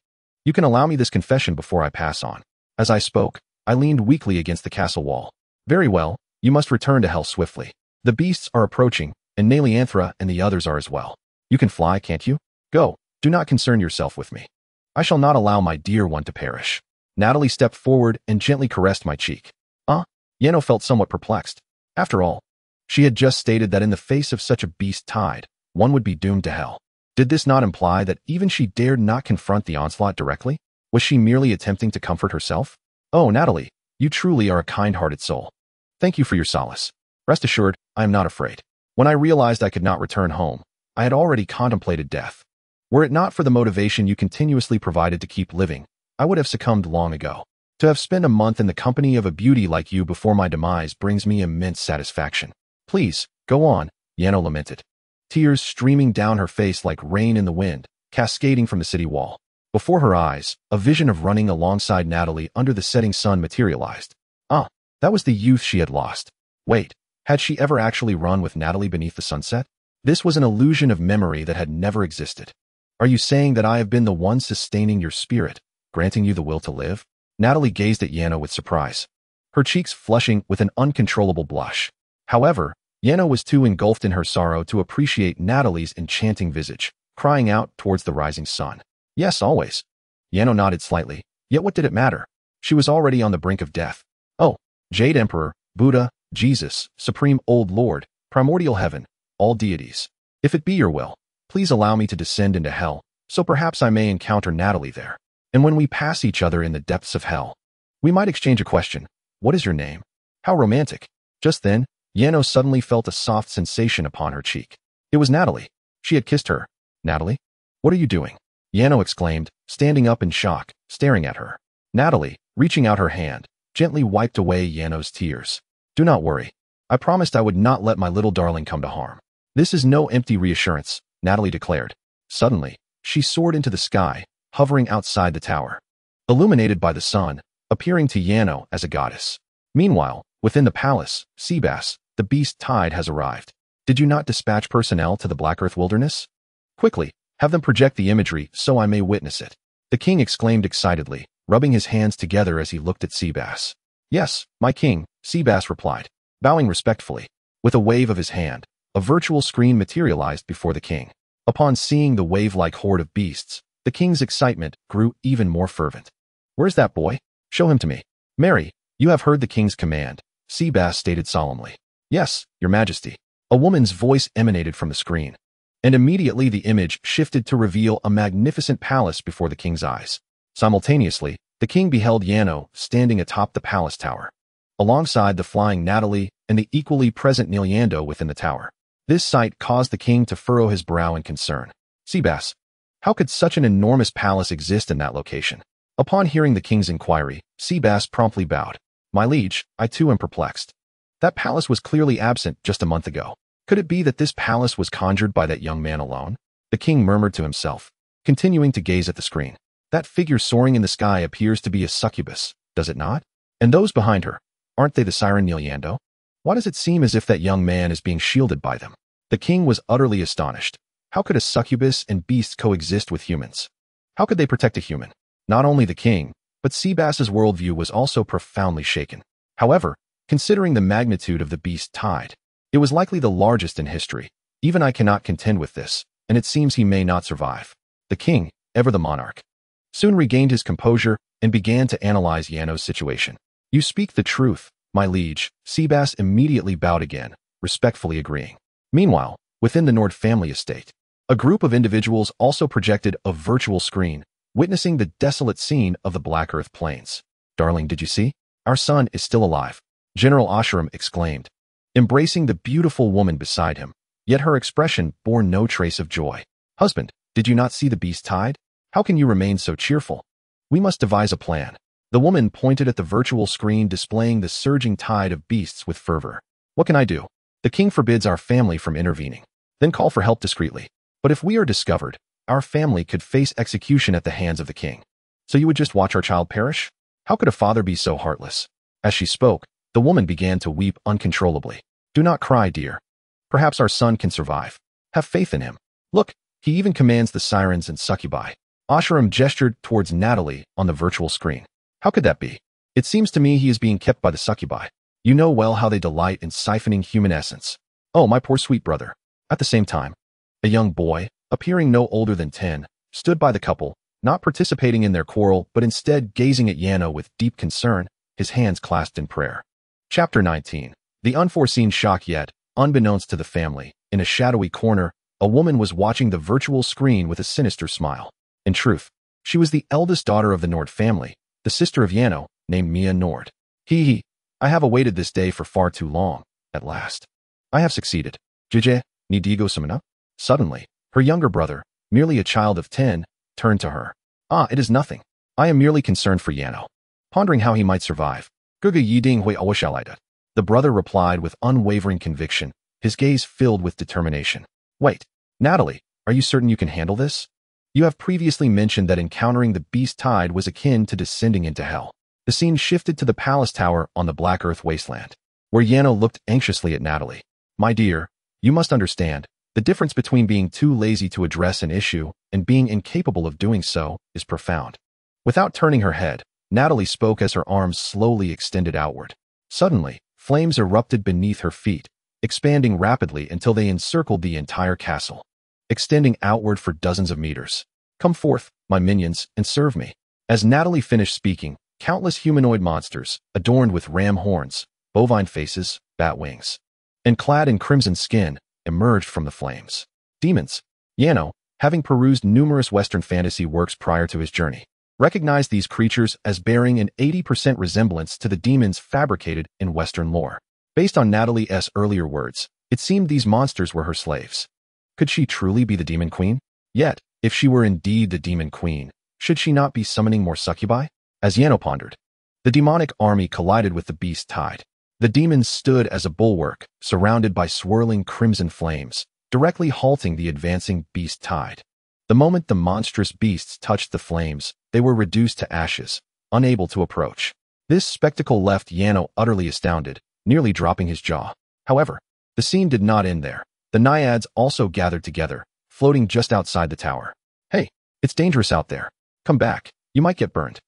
You can allow me this confession before I pass on. As I spoke, I leaned weakly against the castle wall. Very well, you must return to hell swiftly. The beasts are approaching, and Nalianthra and the others are as well. You can fly, can't you? Go, do not concern yourself with me. I shall not allow my dear one to perish. Natalie stepped forward and gently caressed my cheek. Yano felt somewhat perplexed. After all, she had just stated that in the face of such a beast tide, one would be doomed to hell. Did this not imply that even she dared not confront the onslaught directly? Was she merely attempting to comfort herself? Oh, Natalie, you truly are a kind-hearted soul. Thank you for your solace. Rest assured, I am not afraid. When I realized I could not return home, I had already contemplated death. Were it not for the motivation you continuously provided to keep living, I would have succumbed long ago. To have spent a month in the company of a beauty like you before my demise brings me immense satisfaction. Please, go on, Yano lamented. Tears streaming down her face like rain in the wind, cascading from the city wall. Before her eyes, a vision of running alongside Natalie under the setting sun materialized. That was the youth she had lost. Wait, had she ever actually run with Natalie beneath the sunset? This was an illusion of memory that had never existed. Are you saying that I have been the one sustaining your spirit, granting you the will to live? Natalie gazed at Yano with surprise, her cheeks flushing with an uncontrollable blush. However, Yano was too engulfed in her sorrow to appreciate Natalie's enchanting visage, crying out towards the rising sun. Yes, always. Yano nodded slightly, yet what did it matter? She was already on the brink of death. Oh, Jade Emperor, Buddha, Jesus, Supreme Old Lord, Primordial Heaven, all deities. If it be your will, please allow me to descend into hell, so perhaps I may encounter Natalie there. And when we pass each other in the depths of hell, we might exchange a question. What is your name? How romantic. Just then, Yano suddenly felt a soft sensation upon her cheek. It was Natalie. She had kissed her. Natalie? What are you doing? Yano exclaimed, standing up in shock, staring at her. Natalie, reaching out her hand, gently wiped away Yano's tears. Do not worry. I promised I would not let my little darling come to harm. This is no empty reassurance, Natalie declared. Suddenly, she soared into the sky, hovering outside the tower, illuminated by the sun, appearing to Yano as a goddess. Meanwhile, within the palace, Succubus, the beast tide has arrived. Did you not dispatch personnel to the Black Earth wilderness? Quickly, have them project the imagery so I may witness it. The king exclaimed excitedly, rubbing his hands together as he looked at Succubus. Yes, my king, Succubus replied, bowing respectfully. With a wave of his hand, a virtual screen materialized before the king. Upon seeing the wave-like horde of beasts, the king's excitement grew even more fervent. Where's that boy? Show him to me. Mary, you have heard the king's command, Succubus stated solemnly. Yes, your majesty. A woman's voice emanated from the screen, and immediately the image shifted to reveal a magnificent palace before the king's eyes. Simultaneously, the king beheld Yano standing atop the palace tower, alongside the flying Natalie and the equally present Niliando within the tower. This sight caused the king to furrow his brow in concern. Succubus, how could such an enormous palace exist in that location? Upon hearing the king's inquiry, Succubus promptly bowed. My liege, I too am perplexed. That palace was clearly absent just a month ago. Could it be that this palace was conjured by that young man alone? The king murmured to himself, continuing to gaze at the screen. That figure soaring in the sky appears to be a succubus, does it not? And those behind her, aren't they the siren Niliando? Why does it seem as if that young man is being shielded by them? The king was utterly astonished. How could a succubus and beast coexist with humans? How could they protect a human? Not only the king, but Succubus's worldview was also profoundly shaken. However, considering the magnitude of the beast tide, it was likely the largest in history. Even I cannot contend with this, and it seems he may not survive. The king, ever the monarch, soon regained his composure and began to analyze Yano's situation. You speak the truth, my liege. Succubus immediately bowed again, respectfully agreeing. Meanwhile, within the Nord family estate, a group of individuals also projected a virtual screen, witnessing the desolate scene of the Black Earth plains. Darling, did you see? Our son is still alive, General Asherim exclaimed, embracing the beautiful woman beside him, yet her expression bore no trace of joy. Husband, did you not see the beast tide? How can you remain so cheerful? We must devise a plan. The woman pointed at the virtual screen displaying the surging tide of beasts with fervor. What can I do? The king forbids our family from intervening. Then call for help discreetly. But if we are discovered, our family could face execution at the hands of the king. So you would just watch our child perish? How could a father be so heartless? As she spoke, the woman began to weep uncontrollably. Do not cry, dear. Perhaps our son can survive. Have faith in him. Look, he even commands the sirens and succubi. Asherim gestured towards Natalie on the virtual screen. How could that be? It seems to me he is being kept by the succubi. You know well how they delight in siphoning human essence. Oh, my poor sweet brother. At the same time, a young boy, appearing no older than 10, stood by the couple, not participating in their quarrel but instead gazing at Yano with deep concern, his hands clasped in prayer. Chapter 19. The unforeseen shock. Yet, unbeknownst to the family, in a shadowy corner, a woman was watching the virtual screen with a sinister smile. In truth, she was the eldest daughter of the Nord family, the sister of Yano, named Mia Nord. I have awaited this day for far too long. At last, I have succeeded. Jije, ni digo samana? Suddenly, her younger brother, merely a child of 10, turned to her. Ah, it is nothing. I am merely concerned for Yano. Pondering how he might survive. Guga yiding hui awashalida. The brother replied with unwavering conviction, his gaze filled with determination. Wait, Natalie, are you certain you can handle this? You have previously mentioned that encountering the beast tide was akin to descending into hell. The scene shifted to the palace tower on the Black Earth wasteland, where Yano looked anxiously at Natalie. My dear, you must understand, the difference between being too lazy to address an issue and being incapable of doing so is profound. Without turning her head, Natalie spoke as her arms slowly extended outward. Suddenly, flames erupted beneath her feet, expanding rapidly until they encircled the entire castle, extending outward for dozens of meters. Come forth, my minions, and serve me. As Natalie finished speaking, countless humanoid monsters, adorned with ram horns, bovine faces, bat wings, and clad in crimson skin, emerged from the flames. Demons. Yano, having perused numerous Western fantasy works prior to his journey, recognized these creatures as bearing an 80% resemblance to the demons fabricated in Western lore. Based on Natalie's earlier words, it seemed these monsters were her slaves. Could she truly be the demon queen? Yet, if she were indeed the demon queen, should she not be summoning more succubi? As Yano pondered, the demonic army collided with the beast tide. The demons stood as a bulwark, surrounded by swirling crimson flames, directly halting the advancing beast tide. The moment the monstrous beasts touched the flames, they were reduced to ashes, unable to approach. This spectacle left Yano utterly astounded, nearly dropping his jaw. However, the scene did not end there. The naiads also gathered together, floating just outside the tower. Hey, it's dangerous out there. Come back, you might get burned.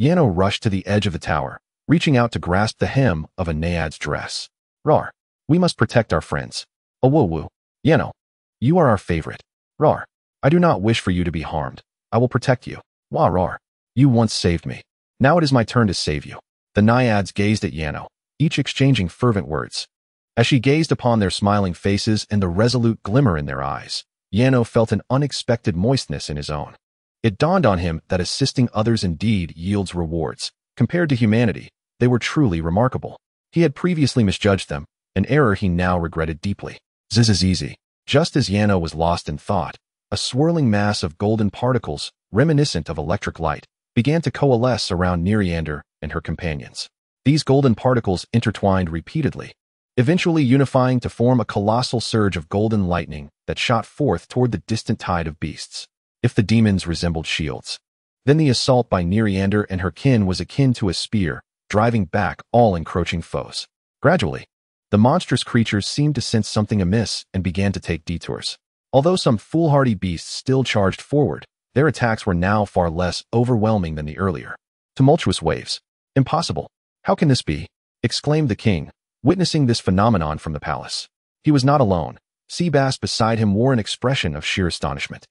Yano rushed to the edge of the tower, reaching out to grasp the hem of a naiad's dress. Rar, we must protect our friends. Awowu, Yano, you are our favorite. Rar, I do not wish for you to be harmed. I will protect you. Wah Rar, you once saved me. Now it is my turn to save you. The naiads gazed at Yano, each exchanging fervent words. As she gazed upon their smiling faces and the resolute glimmer in their eyes, Yano felt an unexpected moistness in his own. It dawned on him that assisting others indeed yields rewards. Compared to humanity, they were truly remarkable. He had previously misjudged them, an error he now regretted deeply. Zizizizi. Just as Yano was lost in thought, a swirling mass of golden particles, reminiscent of electric light, began to coalesce around Nereander and her companions. These golden particles intertwined repeatedly, eventually unifying to form a colossal surge of golden lightning that shot forth toward the distant tide of beasts. If the demons resembled shields, then the assault by Nereander and her kin was akin to a spear, driving back all encroaching foes. Gradually, the monstrous creatures seemed to sense something amiss and began to take detours. Although some foolhardy beasts still charged forward, their attacks were now far less overwhelming than the earlier. Tumultuous waves. Impossible. How can this be? Exclaimed the king, witnessing this phenomenon from the palace. He was not alone. Seabass beside him wore an expression of sheer astonishment.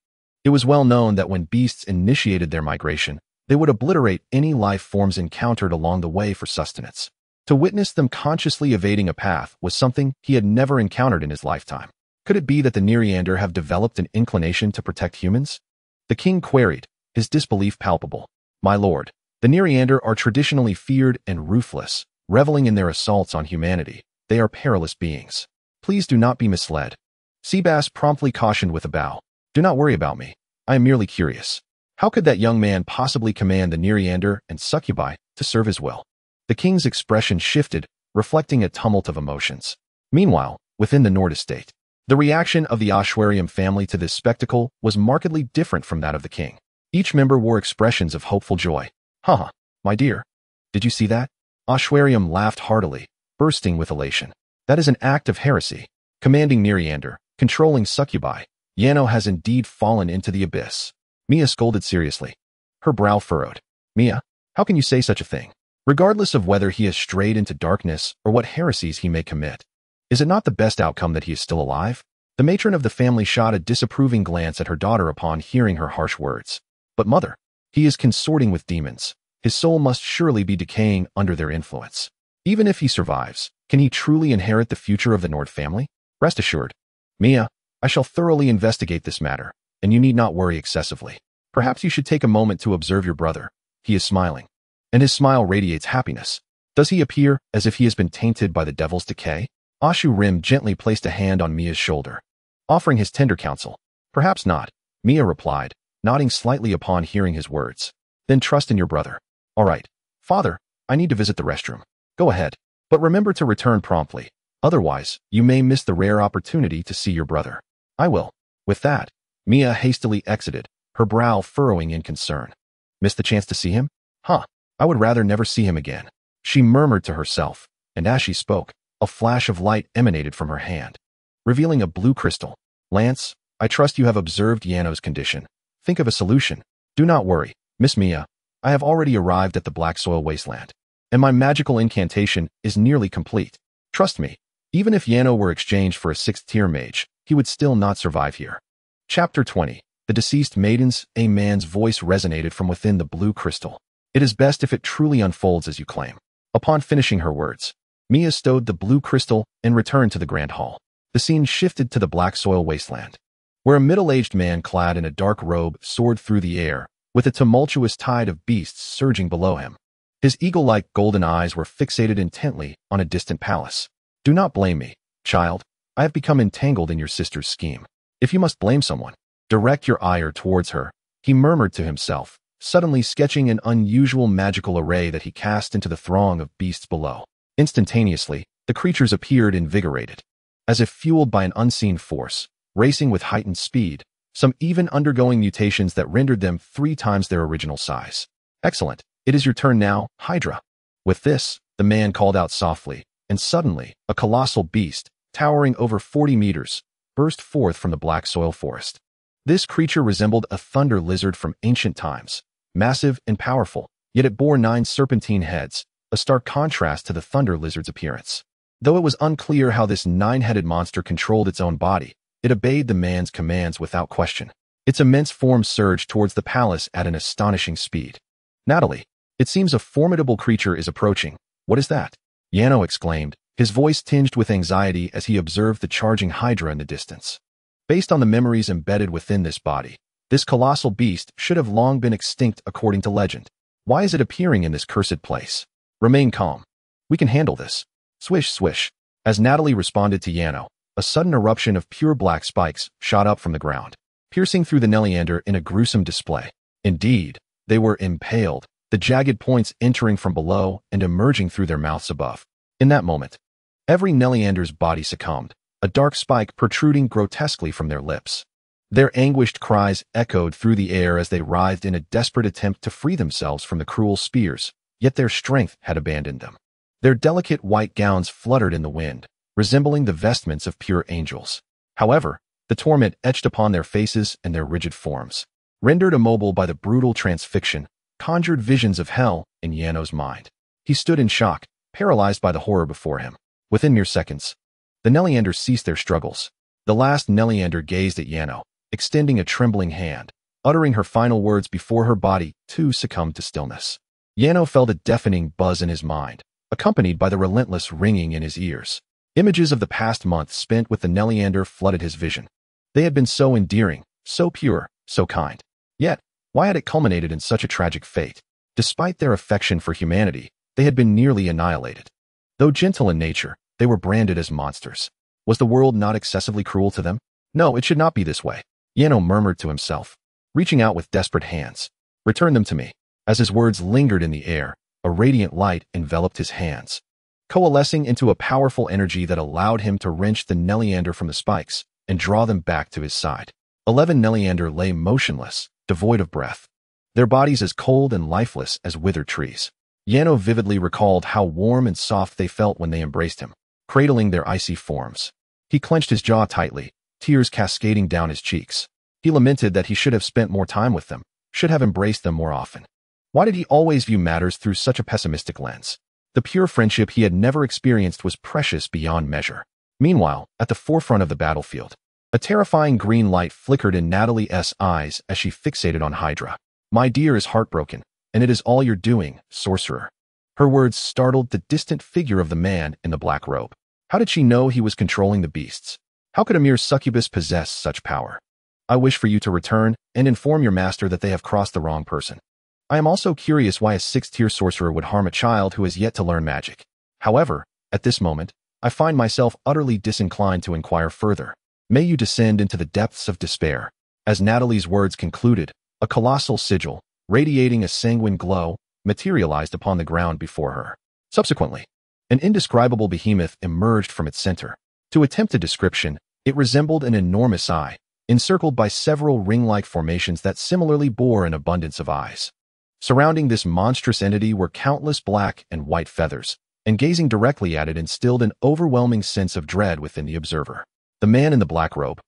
It was well known that when beasts initiated their migration, they would obliterate any life forms encountered along the way for sustenance. To witness them consciously evading a path was something he had never encountered in his lifetime. Could it be that the Nereander have developed an inclination to protect humans? The king queried, his disbelief palpable. My lord, the Nereander are traditionally feared and ruthless, reveling in their assaults on humanity. They are perilous beings. Please do not be misled. Seabass promptly cautioned with a bow. Do not worry about me. I am merely curious. How could that young man possibly command the Nereander and succubi to serve his will? The king's expression shifted, reflecting a tumult of emotions. Meanwhile, within the Nord estate, the reaction of the Ashwarium family to this spectacle was markedly different from that of the king. Each member wore expressions of hopeful joy. Haha, my dear. Did you see that? Oshuarium laughed heartily, bursting with elation. That is an act of heresy. Commanding Nereander, controlling succubi, Yano has indeed fallen into the abyss. Mia scolded seriously. Her brow furrowed. Mia, how can you say such a thing? Regardless of whether he has strayed into darkness or what heresies he may commit, is it not the best outcome that he is still alive? The matron of the family shot a disapproving glance at her daughter upon hearing her harsh words. But mother, he is consorting with demons. His soul must surely be decaying under their influence. Even if he survives, can he truly inherit the future of the Nord family? Rest assured, Mia, I shall thoroughly investigate this matter, and you need not worry excessively. Perhaps you should take a moment to observe your brother. He is smiling, and his smile radiates happiness. Does he appear as if he has been tainted by the devil's decay? Ashu Rim gently placed a hand on Mia's shoulder, offering his tender counsel. Perhaps not, Mia replied, nodding slightly upon hearing his words. Then trust in your brother. All right, father, I need to visit the restroom. Go ahead, but remember to return promptly. Otherwise, you may miss the rare opportunity to see your brother. I will. With that, Mia hastily exited, her brow furrowing in concern. Miss the chance to see him? Huh, I would rather never see him again. She murmured to herself, and as she spoke, a flash of light emanated from her hand, revealing a blue crystal. Lance, I trust you have observed Yano's condition. Think of a solution. Do not worry, Miss Mia. I have already arrived at the Black Soil Wasteland, and my magical incantation is nearly complete. Trust me, even if Yano were exchanged for a 6th-tier mage, he would still not survive here. Chapter 20. The Deceased Maidens. A man's voice resonated from within the blue crystal. It is best if it truly unfolds as you claim. Upon finishing her words, Mia stowed the blue crystal and returned to the Grand Hall. The scene shifted to the Black Soil Wasteland, where a middle-aged man clad in a dark robe soared through the air, with a tumultuous tide of beasts surging below him. His eagle-like golden eyes were fixated intently on a distant palace. Do not blame me, child. I have become entangled in your sister's scheme. If you must blame someone, direct your ire towards her, he murmured to himself, suddenly sketching an unusual magical array that he cast into the throng of beasts below. Instantaneously, the creatures appeared invigorated, as if fueled by an unseen force, racing with heightened speed, some even undergoing mutations that rendered them 3 times their original size. Excellent. It is your turn now, Hydra. With this, the man called out softly, and suddenly, a colossal beast, towering over 40 meters, burst forth from the black soil forest. This creature resembled a thunder lizard from ancient times, massive and powerful, yet it bore 9 serpentine heads, a stark contrast to the thunder lizard's appearance. Though it was unclear how this 9-headed monster controlled its own body, it obeyed the man's commands without question. Its immense form surged towards the palace at an astonishing speed. Natalie, it seems a formidable creature is approaching. What is that? Yano exclaimed, his voice tinged with anxiety as he observed the charging Hydra in the distance. Based on the memories embedded within this body, this colossal beast should have long been extinct according to legend. Why is it appearing in this cursed place? Remain calm. We can handle this. Swish, swish. As Natalie responded to Yano, a sudden eruption of pure black spikes shot up from the ground, piercing through the Nelliander in a gruesome display. Indeed, they were impaled, the jagged points entering from below and emerging through their mouths above. In that moment, every Nelliander's body succumbed, a dark spike protruding grotesquely from their lips. Their anguished cries echoed through the air as they writhed in a desperate attempt to free themselves from the cruel spears, yet their strength had abandoned them. Their delicate white gowns fluttered in the wind, resembling the vestments of pure angels. However, the torment etched upon their faces and their rigid forms, rendered immobile by the brutal transfixion, conjured visions of hell in Yano's mind. He stood in shock, paralyzed by the horror before him. Within mere seconds, the Nellianders ceased their struggles. The last Nelliander gazed at Yano, extending a trembling hand, uttering her final words before her body, too, succumbed to stillness. Yano felt a deafening buzz in his mind, accompanied by the relentless ringing in his ears. Images of the past month spent with the Nelliander flooded his vision. They had been so endearing, so pure, so kind. Yet, why had it culminated in such a tragic fate? Despite their affection for humanity, they had been nearly annihilated. Though gentle in nature, they were branded as monsters. Was the world not excessively cruel to them? No, it should not be this way, Yano murmured to himself, reaching out with desperate hands. Return them to me. As his words lingered in the air, a radiant light enveloped his hands, coalescing into a powerful energy that allowed him to wrench the Nelliander from the spikes and draw them back to his side. 11 Nelliander lay motionless, devoid of breath, their bodies as cold and lifeless as withered trees. Yano vividly recalled how warm and soft they felt when they embraced him, cradling their icy forms. He clenched his jaw tightly, tears cascading down his cheeks. He lamented that he should have spent more time with them, should have embraced them more often. Why did he always view matters through such a pessimistic lens? The pure friendship he had never experienced was precious beyond measure. Meanwhile, at the forefront of the battlefield, a terrifying green light flickered in Natalie's eyes as she fixated on Hydra. "My dear is heartbroken, and it is all you're doing, sorcerer." Her words startled the distant figure of the man in the black robe. How did she know he was controlling the beasts? How could a mere succubus possess such power? "I wish for you to return and inform your master that they have crossed the wrong person. I am also curious why a 6th-tier sorcerer would harm a child who has yet to learn magic. However, at this moment, I find myself utterly disinclined to inquire further. May you descend into the depths of despair." As Natalie's words concluded, a colossal sigil, radiating a sanguine glow, materialized upon the ground before her. Subsequently, an indescribable behemoth emerged from its center. To attempt a description, it resembled an enormous eye, encircled by several ring-like formations that similarly bore an abundance of eyes. Surrounding this monstrous entity were countless black and white feathers, and gazing directly at it instilled an overwhelming sense of dread within the observer. The man in the black robe,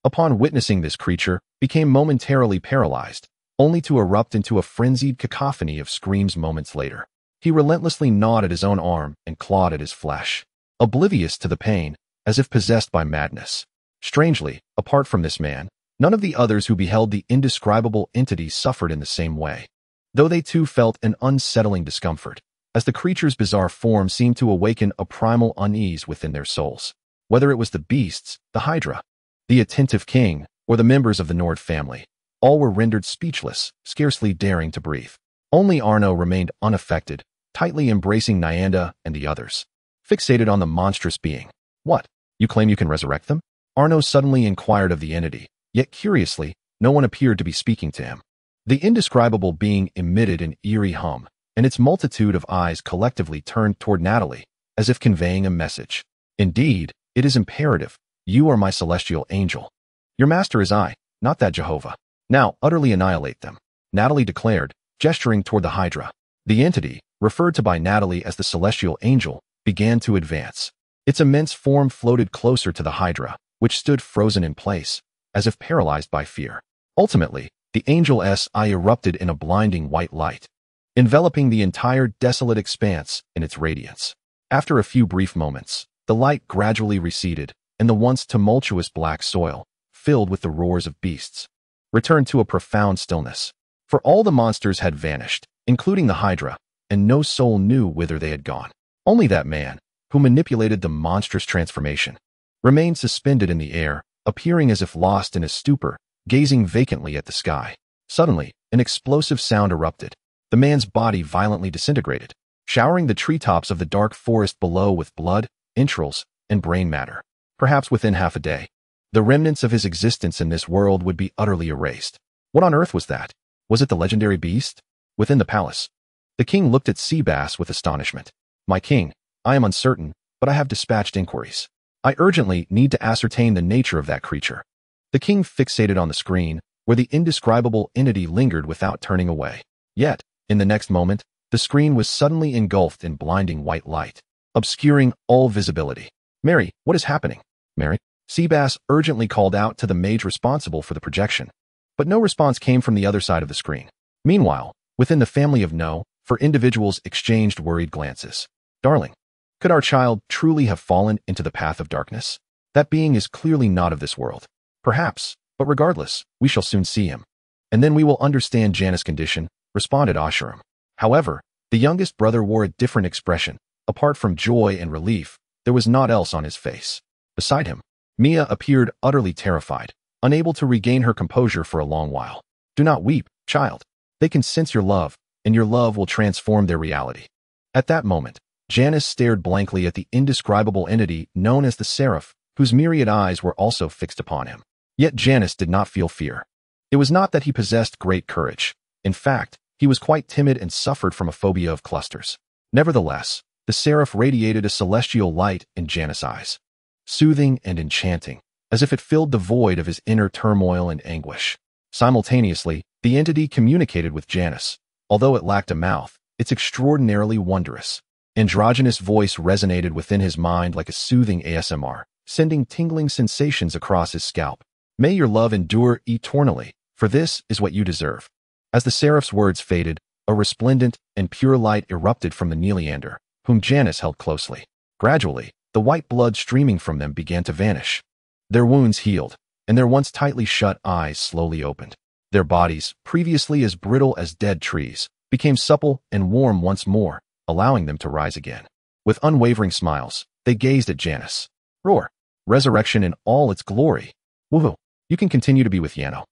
upon witnessing this creature, became momentarily paralyzed, only to erupt into a frenzied cacophony of screams moments later. He relentlessly gnawed at his own arm and clawed at his flesh, oblivious to the pain, as if possessed by madness. Strangely, apart from this man, none of the others who beheld the indescribable entity suffered in the same way, though they too felt an unsettling discomfort, as the creature's bizarre form seemed to awaken a primal unease within their souls. Whether it was the beasts, the Hydra, the attentive king, or the members of the Nord family, all were rendered speechless, scarcely daring to breathe. Only Arno remained unaffected, tightly embracing Nyanda and the others, fixated on the monstrous being. "What? You claim you can resurrect them?" Arno suddenly inquired of the entity, yet curiously, no one appeared to be speaking to him. The indescribable being emitted an eerie hum, and its multitude of eyes collectively turned toward Natalie, as if conveying a message. "Indeed, it is imperative. You are my celestial angel. Your master is I, not that Jehovah. Now utterly annihilate them," Natalie declared, gesturing toward the Hydra. The entity, referred to by Natalie as the celestial angel, began to advance. Its immense form floated closer to the Hydra, which stood frozen in place, as if paralyzed by fear. Ultimately, the angel's eye erupted in a blinding white light, enveloping the entire desolate expanse in its radiance. After a few brief moments, the light gradually receded, and the once tumultuous black soil, filled with the roars of beasts, returned to a profound stillness. For all the monsters had vanished, including the Hydra, and no soul knew whither they had gone. Only that man, who manipulated the monstrous transformation, remained suspended in the air, appearing as if lost in a stupor, gazing vacantly at the sky. Suddenly, an explosive sound erupted. The man's body violently disintegrated, showering the treetops of the dark forest below with blood, entrails, and brain matter. Perhaps within half a day, the remnants of his existence in this world would be utterly erased. What on earth was that? Was it the legendary beast? Within the palace, the king looked at Seabass with astonishment. "My king, I am uncertain, but I have dispatched inquiries. I urgently need to ascertain the nature of that creature." The king fixated on the screen, where the indescribable entity lingered without turning away. Yet, in the next moment, the screen was suddenly engulfed in blinding white light, obscuring all visibility. "Mary, what is happening?" "Mary?" Seabass urgently called out to the mage responsible for the projection, but no response came from the other side of the screen. Meanwhile, within the family of No, for individuals exchanged worried glances. "Darling, could our child truly have fallen into the path of darkness? That being is clearly not of this world." "Perhaps, but regardless, we shall soon see him. And then we will understand Janus' condition," responded Asherim. However, the youngest brother wore a different expression. Apart from joy and relief, there was naught else on his face. Beside him, Mia appeared utterly terrified, unable to regain her composure for a long while. "Do not weep, child. They can sense your love, and your love will transform their reality." At that moment, Janus stared blankly at the indescribable entity known as the Seraph, whose myriad eyes were also fixed upon him. Yet Janus did not feel fear. It was not that he possessed great courage. In fact, he was quite timid and suffered from a phobia of clusters. Nevertheless, the Seraph radiated a celestial light in Janus' eyes, soothing and enchanting, as if it filled the void of his inner turmoil and anguish. Simultaneously, the entity communicated with Janus. Although it lacked a mouth, It's extraordinarily wondrous. Androgynous voice resonated within his mind like a soothing ASMR, sending tingling sensations across his scalp. May your love endure eternally, for this is what you deserve. As the seraph's words faded, a resplendent and pure light erupted from the Neleander, whom Janus held closely. Gradually, the white blood streaming from them began to vanish. Their wounds healed, and their once tightly shut eyes slowly opened. Their bodies, previously as brittle as dead trees, became supple and warm once more, allowing them to rise again. With unwavering smiles, they gazed at Janus. Roar! Resurrection in all its glory. Woohoo! You can continue to be with Yano.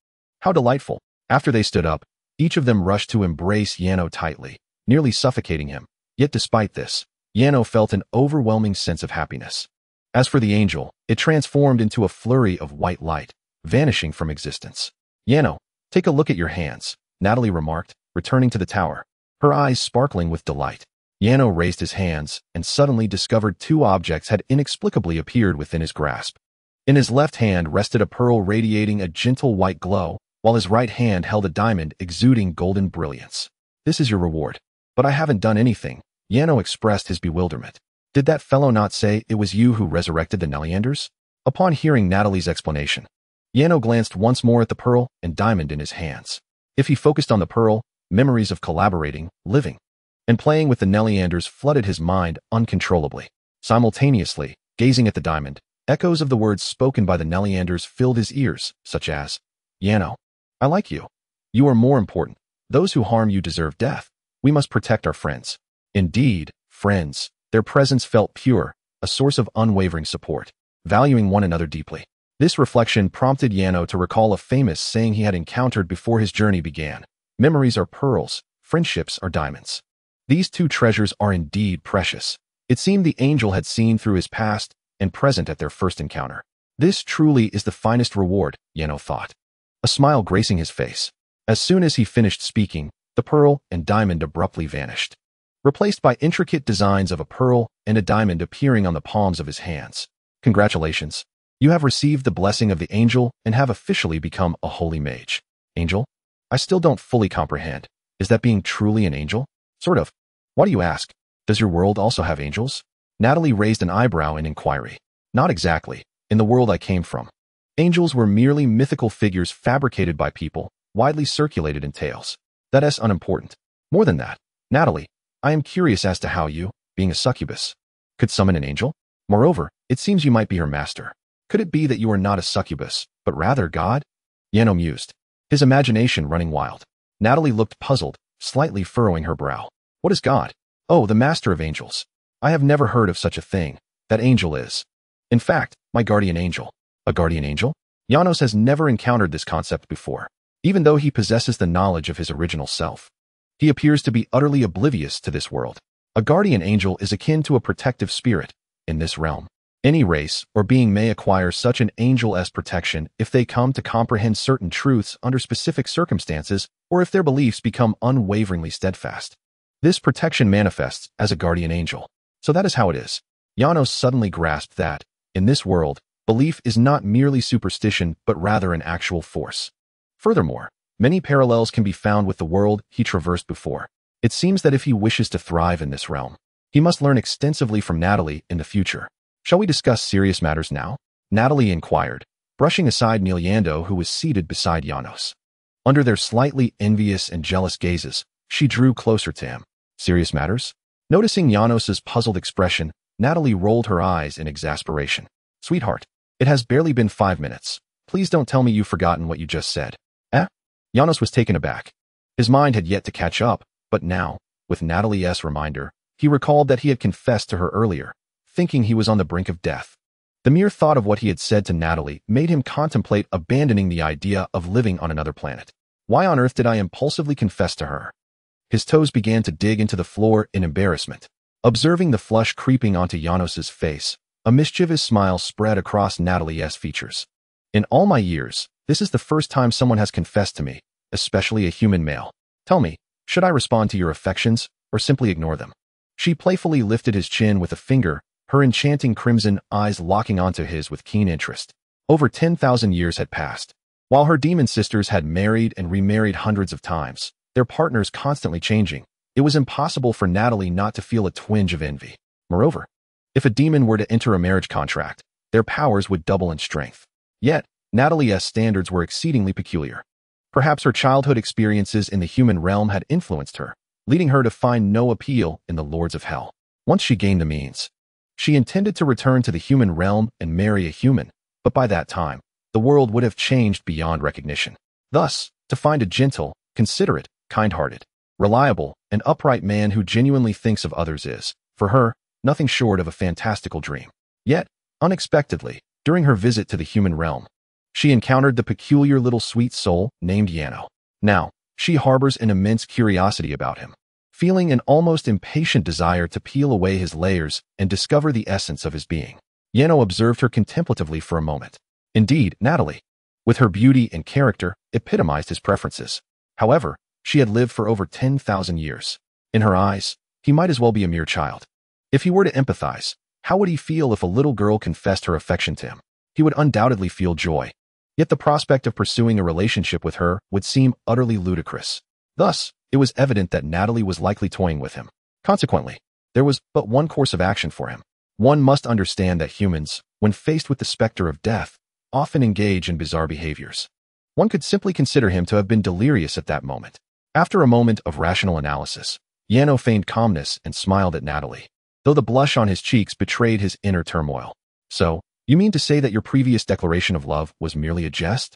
How delightful! After they stood up, each of them rushed to embrace Yano tightly, nearly suffocating him. Yet despite this, Yano felt an overwhelming sense of happiness. As for the angel, it transformed into a flurry of white light, vanishing from existence. Yano, take a look at your hands, Natalie remarked, returning to the tower, her eyes sparkling with delight. Yano raised his hands and suddenly discovered two objects had inexplicably appeared within his grasp. In his left hand rested a pearl radiating a gentle white glow, while his right hand held a diamond exuding golden brilliance. This is your reward. But I haven't done anything. Yano expressed his bewilderment. Did that fellow not say it was you who resurrected the Neleanders? Upon hearing Natalie's explanation, Yano glanced once more at the pearl and diamond in his hands. If he focused on the pearl, memories of collaborating, living, and playing with the Neleanders flooded his mind uncontrollably. Simultaneously, gazing at the diamond, echoes of the words spoken by the Neleanders filled his ears, such as, Yano, I like you. You are more important. Those who harm you deserve death. We must protect our friends. Indeed, friends. Their presence felt pure, a source of unwavering support, valuing one another deeply. This reflection prompted Yano to recall a famous saying he had encountered before his journey began. Memories are pearls, friendships are diamonds. These two treasures are indeed precious. It seemed the angel had seen through his past and present at their first encounter. This truly is the finest reward, Yano thought, a smile gracing his face. As soon as he finished speaking, the pearl and diamond abruptly vanished, replaced by intricate designs of a pearl and a diamond appearing on the palms of his hands. Congratulations. You have received the blessing of the angel and have officially become a holy mage. Angel? I still don't fully comprehend. Is that being truly an angel? Sort of. Why do you ask? Does your world also have angels? Natalie raised an eyebrow in inquiry. Not exactly. In the world I came from, angels were merely mythical figures fabricated by people, widely circulated in tales. That is unimportant. More than that, Natalie, I am curious as to how you, being a succubus, could summon an angel. Moreover, it seems you might be her master. Could it be that you are not a succubus, but rather God? Yano mused, his imagination running wild. Natalie looked puzzled, slightly furrowing her brow. What is God? Oh, the master of angels. I have never heard of such a thing. That angel is, in fact, my guardian angel. A guardian angel? Janos has never encountered this concept before, even though he possesses the knowledge of his original self. He appears to be utterly oblivious to this world. A guardian angel is akin to a protective spirit. In this realm, any race or being may acquire such an angel as protection if they come to comprehend certain truths under specific circumstances or if their beliefs become unwaveringly steadfast. This protection manifests as a guardian angel. So that is how it is. Janos suddenly grasped that, in this world, belief is not merely superstition but rather an actual force. Furthermore, many parallels can be found with the world he traversed before. It seems that if he wishes to thrive in this realm, he must learn extensively from Natalie in the future. Shall we discuss serious matters now? Natalie inquired, brushing aside Neleando who was seated beside Janos. Under their slightly envious and jealous gazes, she drew closer to him. Serious matters? Noticing Janos's puzzled expression, Natalie rolled her eyes in exasperation. Sweetheart, it has barely been 5 minutes. Please don't tell me you've forgotten what you just said. Eh? Janos was taken aback. His mind had yet to catch up, but now, with Natalie's reminder, he recalled that he had confessed to her earlier, thinking he was on the brink of death. The mere thought of what he had said to Natalie made him contemplate abandoning the idea of living on another planet. Why on earth did I impulsively confess to her? His toes began to dig into the floor in embarrassment. Observing the flush creeping onto Janos's face, a mischievous smile spread across Natalie's features. In all my years, this is the first time someone has confessed to me, especially a human male. Tell me, should I respond to your affections, or simply ignore them? She playfully lifted his chin with a finger, her enchanting crimson eyes locking onto his with keen interest. Over 10,000 years had passed. While her demon sisters had married and remarried hundreds of times, their partners constantly changing, It was impossible for Natalie not to feel a twinge of envy. Moreover, if a demon were to enter a marriage contract, their powers would double in strength. Yet, Natalia's standards were exceedingly peculiar. Perhaps her childhood experiences in the human realm had influenced her, leading her to find no appeal in the lords of hell. Once she gained the means, she intended to return to the human realm and marry a human, but by that time, the world would have changed beyond recognition. Thus, to find a gentle, considerate, kind-hearted, reliable, and upright man who genuinely thinks of others is, for her, nothing short of a fantastical dream. Yet, unexpectedly, during her visit to the human realm, she encountered the peculiar little sweet soul named Yano. Now, she harbors an immense curiosity about him, feeling an almost impatient desire to peel away his layers and discover the essence of his being. Yano observed her contemplatively for a moment. Indeed, Natalie, with her beauty and character, epitomized his preferences. However, she had lived for over 10,000 years. In her eyes, he might as well be a mere child. If he were to empathize, how would he feel if a little girl confessed her affection to him? He would undoubtedly feel joy. Yet the prospect of pursuing a relationship with her would seem utterly ludicrous. Thus, it was evident that Natalie was likely toying with him. Consequently, there was but one course of action for him. One must understand that humans, when faced with the specter of death, often engage in bizarre behaviors. One could simply consider him to have been delirious at that moment. After a moment of rational analysis, Yano feigned calmness and smiled at Natalie, though the blush on his cheeks betrayed his inner turmoil. So, you mean to say that your previous declaration of love was merely a jest?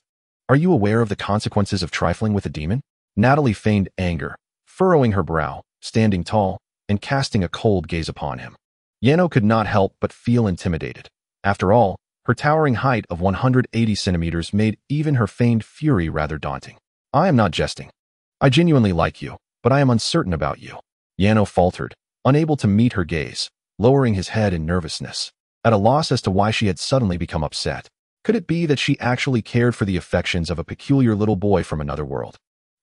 Are you aware of the consequences of trifling with a demon? Natalie feigned anger, furrowing her brow, standing tall, and casting a cold gaze upon him. Yano could not help but feel intimidated. After all, her towering height of 180 centimeters made even her feigned fury rather daunting. I am not jesting. I genuinely like you, but I am uncertain about you. Yano faltered, unable to meet her gaze, lowering his head in nervousness, at a loss as to why she had suddenly become upset. Could it be that she actually cared for the affections of a peculiar little boy from another world,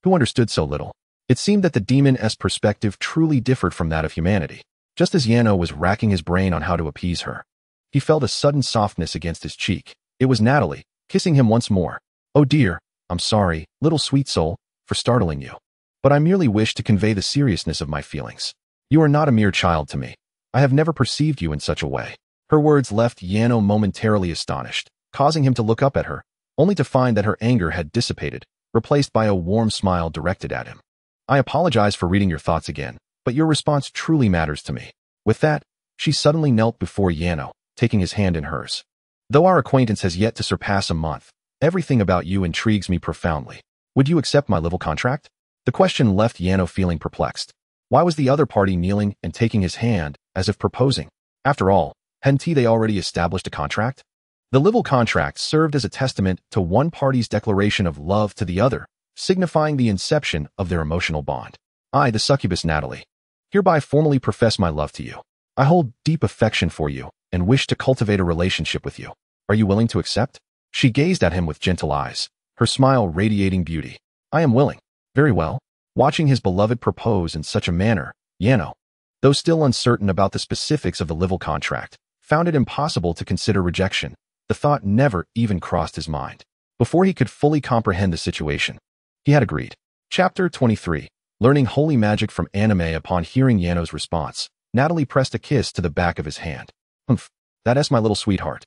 who understood so little? It seemed that the demon's perspective truly differed from that of humanity. Just as Yano was racking his brain on how to appease her, he felt a sudden softness against his cheek. It was Natalie, kissing him once more. Oh dear, I'm sorry, little sweet soul, for startling you. But I merely wish to convey the seriousness of my feelings. You are not a mere child to me. I have never perceived you in such a way. Her words left Yano momentarily astonished, causing him to look up at her, only to find that her anger had dissipated, replaced by a warm smile directed at him. I apologize for reading your thoughts again, but your response truly matters to me. With that, she suddenly knelt before Yano, taking his hand in hers. Though our acquaintance has yet to surpass a month, everything about you intrigues me profoundly. Would you accept my little contract? The question left Yano feeling perplexed. Why was the other party kneeling and taking his hand, as if proposing? After all, hadn't they already established a contract? The livil contract served as a testament to one party's declaration of love to the other, signifying the inception of their emotional bond. I, the succubus Natalie, hereby formally profess my love to you. I hold deep affection for you and wish to cultivate a relationship with you. Are you willing to accept? She gazed at him with gentle eyes, her smile radiating beauty. I am willing. Very well. Watching his beloved propose in such a manner, Yano, though still uncertain about the specifics of the livil contract, found it impossible to consider rejection. The thought never even crossed his mind. Before he could fully comprehend the situation, he had agreed. Chapter 23. Learning holy magic from anime. Upon hearing Yano's response, Natalie pressed a kiss to the back of his hand. Humph, that's my little sweetheart.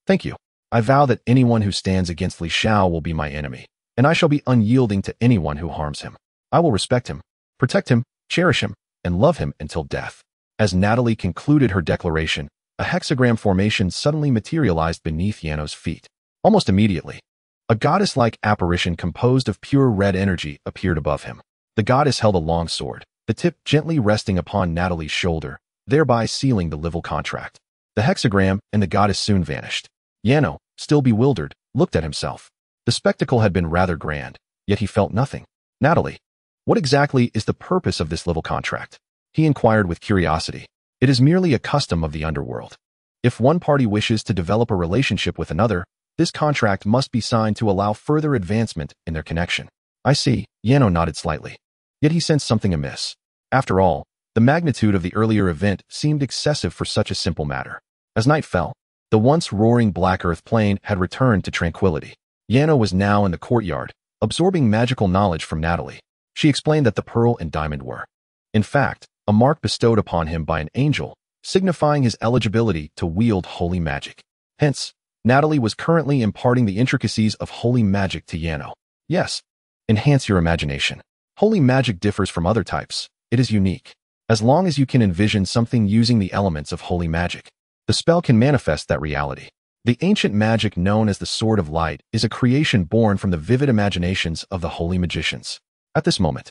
Thank you. I vow that anyone who stands against Li Shao will be my enemy, and I shall be unyielding to anyone who harms him. I will respect him, protect him, cherish him, and love him until death. As Natalie concluded her declaration, a hexagram formation suddenly materialized beneath Yano's feet. Almost immediately, a goddess-like apparition composed of pure red energy appeared above him. The goddess held a long sword, the tip gently resting upon Natalie's shoulder, thereby sealing the livil contract. The hexagram and the goddess soon vanished. Yano, still bewildered, looked at himself. The spectacle had been rather grand, yet he felt nothing. Natalie, what exactly is the purpose of this livil contract? He inquired with curiosity. It is merely a custom of the underworld. If one party wishes to develop a relationship with another, this contract must be signed to allow further advancement in their connection. I see, Yano nodded slightly. Yet he sensed something amiss. After all, the magnitude of the earlier event seemed excessive for such a simple matter. As night fell, the once roaring black earth plain had returned to tranquility. Yano was now in the courtyard, absorbing magical knowledge from Natalie. She explained that the pearl and diamond were In fact, a mark bestowed upon him by an angel, signifying his eligibility to wield holy magic. Hence, Natalie was currently imparting the intricacies of holy magic to Yano. Yes, enhance your imagination. Holy magic differs from other types. It is unique. As long as you can envision something using the elements of holy magic, the spell can manifest that reality. The ancient magic known as the Sword of Light is a creation born from the vivid imaginations of the holy magicians. At this moment,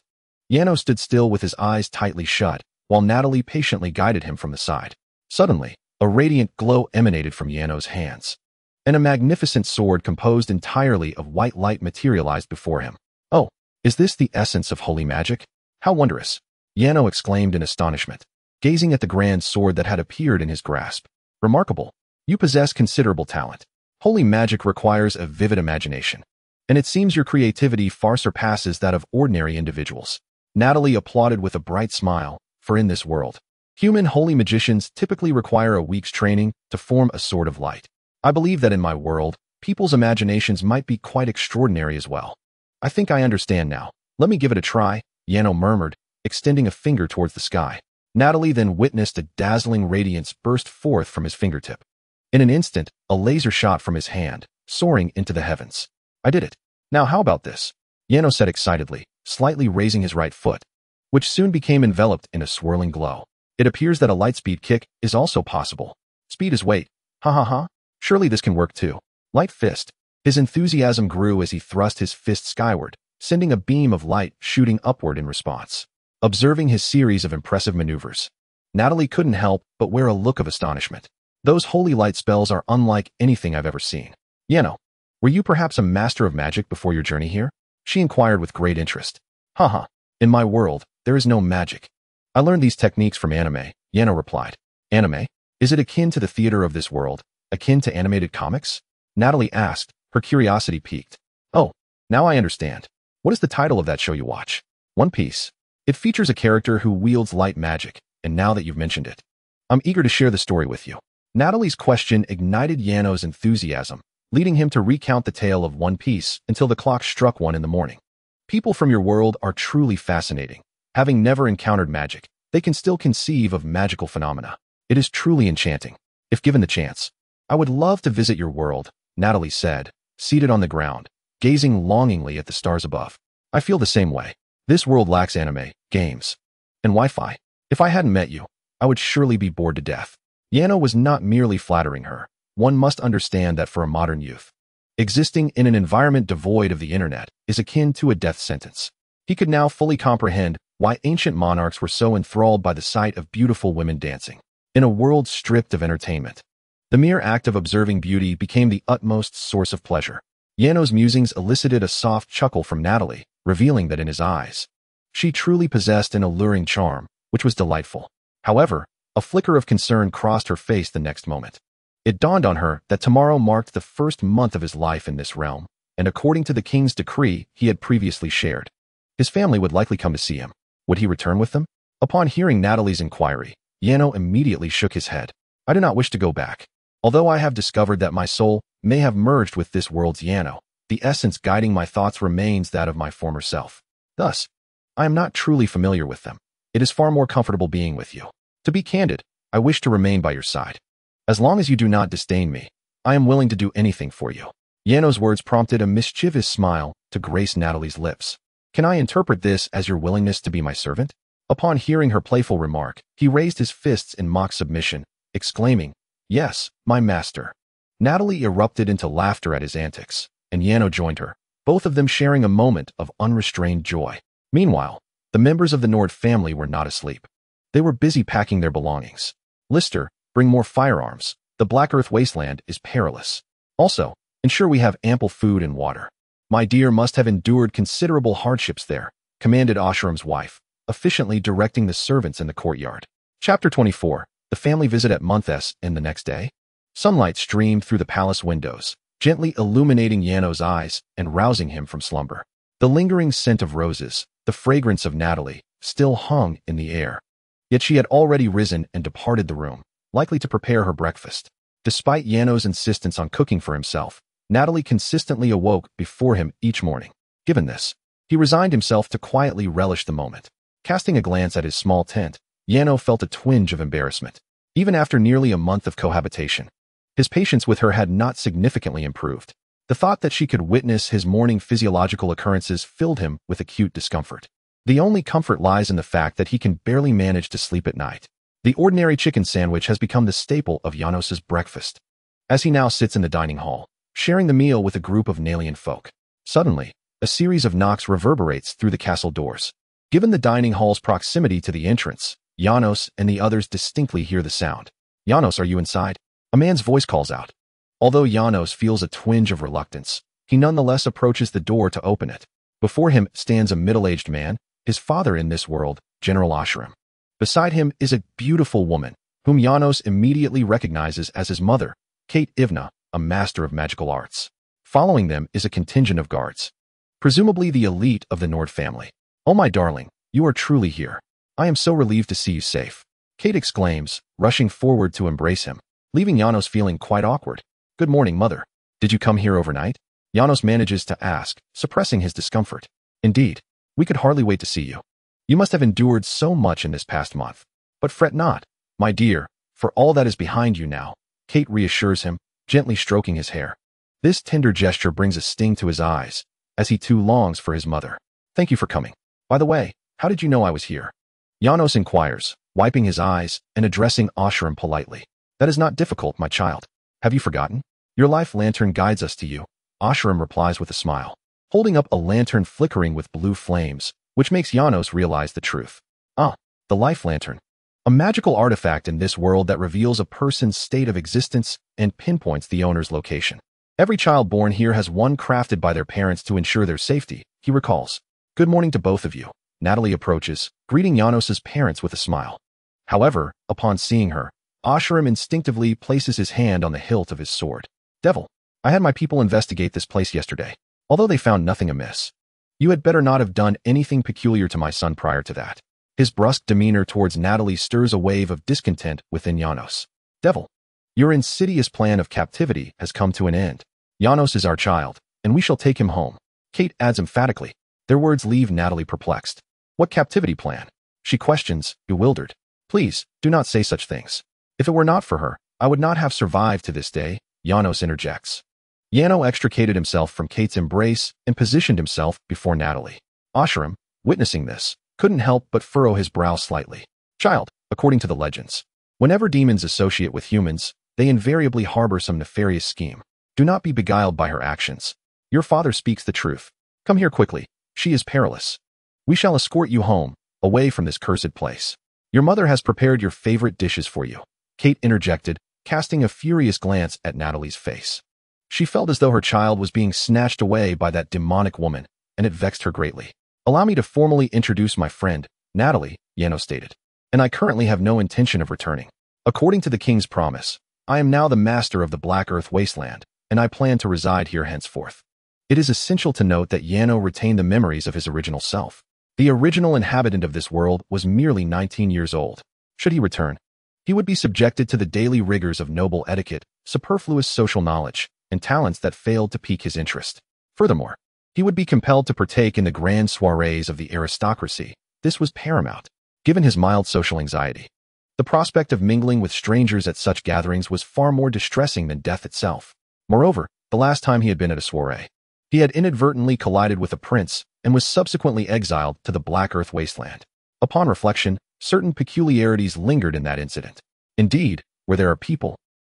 Yano stood still with his eyes tightly shut, while Natalie patiently guided him from the side. Suddenly, a radiant glow emanated from Yano's hands, and a magnificent sword composed entirely of white light materialized before him. Oh, is this the essence of holy magic? How wondrous! Yano exclaimed in astonishment, gazing at the grand sword that had appeared in his grasp. Remarkable. You possess considerable talent. Holy magic requires a vivid imagination, and it seems your creativity far surpasses that of ordinary individuals. Natalie applauded with a bright smile, for in this world, human holy magicians typically require a week's training to form a sword of light. I believe that in my world, people's imaginations might be quite extraordinary as well. I think I understand now. Let me give it a try, Yano murmured, extending a finger towards the sky. Natalie then witnessed a dazzling radiance burst forth from his fingertip. In an instant, a laser shot from his hand, soaring into the heavens. I did it. Now how about this? Yano said excitedly, slightly raising his right foot, which soon became enveloped in a swirling glow. It appears that a lightspeed kick is also possible. Speed is weight. Ha ha ha. Surely this can work too. Light fist. His enthusiasm grew as he thrust his fist skyward, sending a beam of light shooting upward in response. Observing his series of impressive maneuvers, Natalie couldn't help but wear a look of astonishment. Those holy light spells are unlike anything I've ever seen. Yano, were you perhaps a master of magic before your journey here? She inquired with great interest. Haha, in my world, there is no magic. I learned these techniques from anime, Yano replied. Anime? Is it akin to the theater of this world, akin to animated comics? Natalie asked, her curiosity piqued. Oh, now I understand. What is the title of that show you watch? One Piece. It features a character who wields light magic, and now that you've mentioned it, I'm eager to share the story with you. Natalie's question ignited Yano's enthusiasm, leading him to recount the tale of One Piece until the clock struck 1 in the morning. People from your world are truly fascinating. Having never encountered magic, they can still conceive of magical phenomena. It is truly enchanting. If given the chance, I would love to visit your world, Natalie said, seated on the ground, gazing longingly at the stars above. I feel the same way. This world lacks anime, games, and Wi-Fi. If I hadn't met you, I would surely be bored to death. Yano was not merely flattering her. One must understand that for a modern youth, existing in an environment devoid of the internet is akin to a death sentence. He could now fully comprehend why ancient monarchs were so enthralled by the sight of beautiful women dancing. In a world stripped of entertainment, the mere act of observing beauty became the utmost source of pleasure. Yano's musings elicited a soft chuckle from Natalie, revealing that in his eyes, she truly possessed an alluring charm, which was delightful. However, a flicker of concern crossed her face the next moment. It dawned on her that tomorrow marked the first month of his life in this realm, and according to the king's decree he had previously shared, his family would likely come to see him. Would he return with them? Upon hearing Natalie's inquiry, Yano immediately shook his head. I do not wish to go back. Although I have discovered that my soul may have merged with this world's Yano, the essence guiding my thoughts remains that of my former self. Thus, I am not truly familiar with them. It is far more comfortable being with you. To be candid, I wish to remain by your side. As long as you do not disdain me, I am willing to do anything for you. Yano's words prompted a mischievous smile to grace Natalie's lips. Can I interpret this as your willingness to be my servant? Upon hearing her playful remark, he raised his fists in mock submission, exclaiming, Yes, my master. Natalie erupted into laughter at his antics, and Yano joined her, both of them sharing a moment of unrestrained joy. Meanwhile, the members of the Nord family were not asleep. They were busy packing their belongings. Lister, bring more firearms. The Black Earth wasteland is perilous. Also, ensure we have ample food and water. My dear must have endured considerable hardships there, commanded Oshiram's wife, efficiently directing the servants in the courtyard. Chapter 24. The family visit at month end the next day. Sunlight streamed through the palace windows, gently illuminating Yano's eyes and rousing him from slumber. The lingering scent of roses, the fragrance of Natalie, still hung in the air. Yet she had already risen and departed the room, likely to prepare her breakfast. Despite Yano's insistence on cooking for himself, Natalie consistently awoke before him each morning. Given this, he resigned himself to quietly relish the moment. Casting a glance at his small tent, Yano felt a twinge of embarrassment. Even after nearly a month of cohabitation, his patience with her had not significantly improved. The thought that she could witness his morning physiological occurrences filled him with acute discomfort. The only comfort lies in the fact that he can barely manage to sleep at night. The ordinary chicken sandwich has become the staple of Janos's breakfast. As he now sits in the dining hall, sharing the meal with a group of Nalian folk, suddenly, a series of knocks reverberates through the castle doors. Given the dining hall's proximity to the entrance, Janos and the others distinctly hear the sound. "Janos, are you inside?" A man's voice calls out. Although Janos feels a twinge of reluctance, he nonetheless approaches the door to open it. Before him stands a middle-aged man, his father in this world, General Oshiram. Beside him is a beautiful woman, whom Janos immediately recognizes as his mother, Kate Ivna, a master of magical arts. Following them is a contingent of guards, presumably the elite of the Nord family. "Oh my darling, you are truly here. I am so relieved to see you safe," Kate exclaims, rushing forward to embrace him, leaving Janos feeling quite awkward. "Good morning, mother. Did you come here overnight?" Janos manages to ask, suppressing his discomfort. "Indeed. We could hardly wait to see you. You must have endured so much in this past month. But fret not, my dear, for all that is behind you now," Kate reassures him, gently stroking his hair. This tender gesture brings a sting to his eyes, as he too longs for his mother. "Thank you for coming. By the way, how did you know I was here?" Janos inquires, wiping his eyes and addressing Oshiram politely. "That is not difficult, my child. Have you forgotten? Your life lantern guides us to you," Oshiram replies with a smile, holding up a lantern flickering with blue flames, which makes Janos realize the truth. Ah, the life lantern. A magical artifact in this world that reveals a person's state of existence and pinpoints the owner's location. Every child born here has one crafted by their parents to ensure their safety, he recalls. "Good morning to both of you." Natalia approaches, greeting Janos's parents with a smile. However, upon seeing her, Oshiram instinctively places his hand on the hilt of his sword. "Devil, I had my people investigate this place yesterday, although they found nothing amiss. You had better not have done anything peculiar to my son prior to that." His brusque demeanor towards Natalie stirs a wave of discontent within Janos. "Devil, your insidious plan of captivity has come to an end. Janos is our child, and we shall take him home," Kate adds emphatically. Their words leave Natalie perplexed. "What captivity plan?" she questions, bewildered. "Please, do not say such things. If it were not for her, I would not have survived to this day," Janos interjects. Yano extricated himself from Kate's embrace and positioned himself before Natalie. Oshiram, witnessing this, couldn't help but furrow his brow slightly. "Child, according to the legends, whenever demons associate with humans, they invariably harbor some nefarious scheme. Do not be beguiled by her actions. Your father speaks the truth. Come here quickly. She is perilous. We shall escort you home, away from this cursed place. Your mother has prepared your favorite dishes for you," Kate interjected, casting a furious glance at Natalie's face. She felt as though her child was being snatched away by that demonic woman, and it vexed her greatly. "Allow me to formally introduce my friend, Natalie," Yano stated. "And I currently have no intention of returning. According to the king's promise, I am now the master of the Black Earth wasteland, and I plan to reside here henceforth." It is essential to note that Yano retained the memories of his original self. The original inhabitant of this world was merely 19 years old. Should he return, he would be subjected to the daily rigors of noble etiquette, superfluous social knowledge, and talents that failed to pique his interest. Furthermore, he would be compelled to partake in the grand soirees of the aristocracy. This was paramount, given his mild social anxiety. The prospect of mingling with strangers at such gatherings was far more distressing than death itself. Moreover, the last time he had been at a soiree, he had inadvertently collided with a prince and was subsequently exiled to the Black Earth wasteland. Upon reflection, certain peculiarities lingered in that incident. Indeed, where there are people,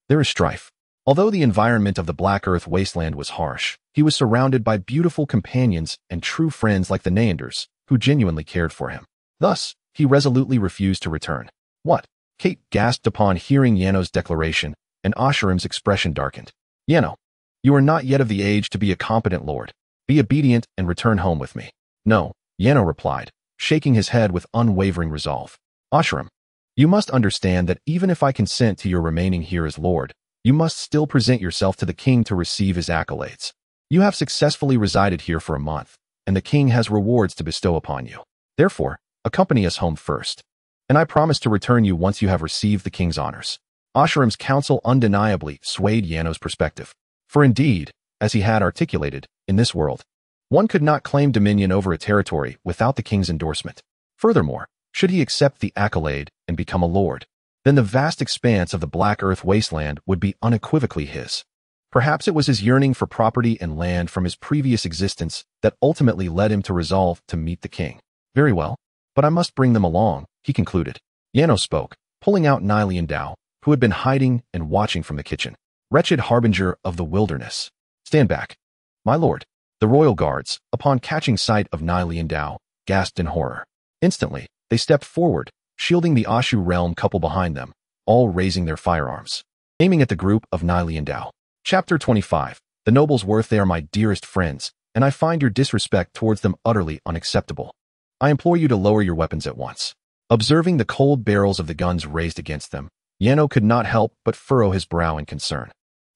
there is strife. Although the environment of the Black Earth wasteland was harsh, he was surrounded by beautiful companions and true friends like the Neanders, who genuinely cared for him. Thus, he resolutely refused to return. "What?" Kate gasped upon hearing Yano's declaration, and Oshiram's expression darkened. "Yano, you are not yet of the age to be a competent lord. Be obedient and return home with me." "No," Yano replied, shaking his head with unwavering resolve. "Oshiram, you must understand that even if I consent to your remaining here as lord, you must still present yourself to the king to receive his accolades. You have successfully resided here for a month, and the king has rewards to bestow upon you. Therefore, accompany us home first, and I promise to return you once you have received the king's honors." Oshiram's counsel undeniably swayed Yano's perspective. For indeed, as he had articulated, in this world, one could not claim dominion over a territory without the king's endorsement. Furthermore, should he accept the accolade and become a lord, then the vast expanse of the Black Earth wasteland would be unequivocally his. Perhaps it was his yearning for property and land from his previous existence that ultimately led him to resolve to meet the king. Very well, but I must bring them along, he concluded. Yano spoke, pulling out Natalia, who had been hiding and watching from the kitchen. Wretched harbinger of the wilderness. Stand back. My lord. The royal guards, upon catching sight of Natalia, gasped in horror. Instantly, they stepped forward, shielding the Ashu realm couple behind them, all raising their firearms, aiming at the group of Natalia. Chapter 25. The nobles worth they are my dearest friends, and I find your disrespect towards them utterly unacceptable. I implore you to lower your weapons at once. Observing the cold barrels of the guns raised against them, Yano could not help but furrow his brow in concern.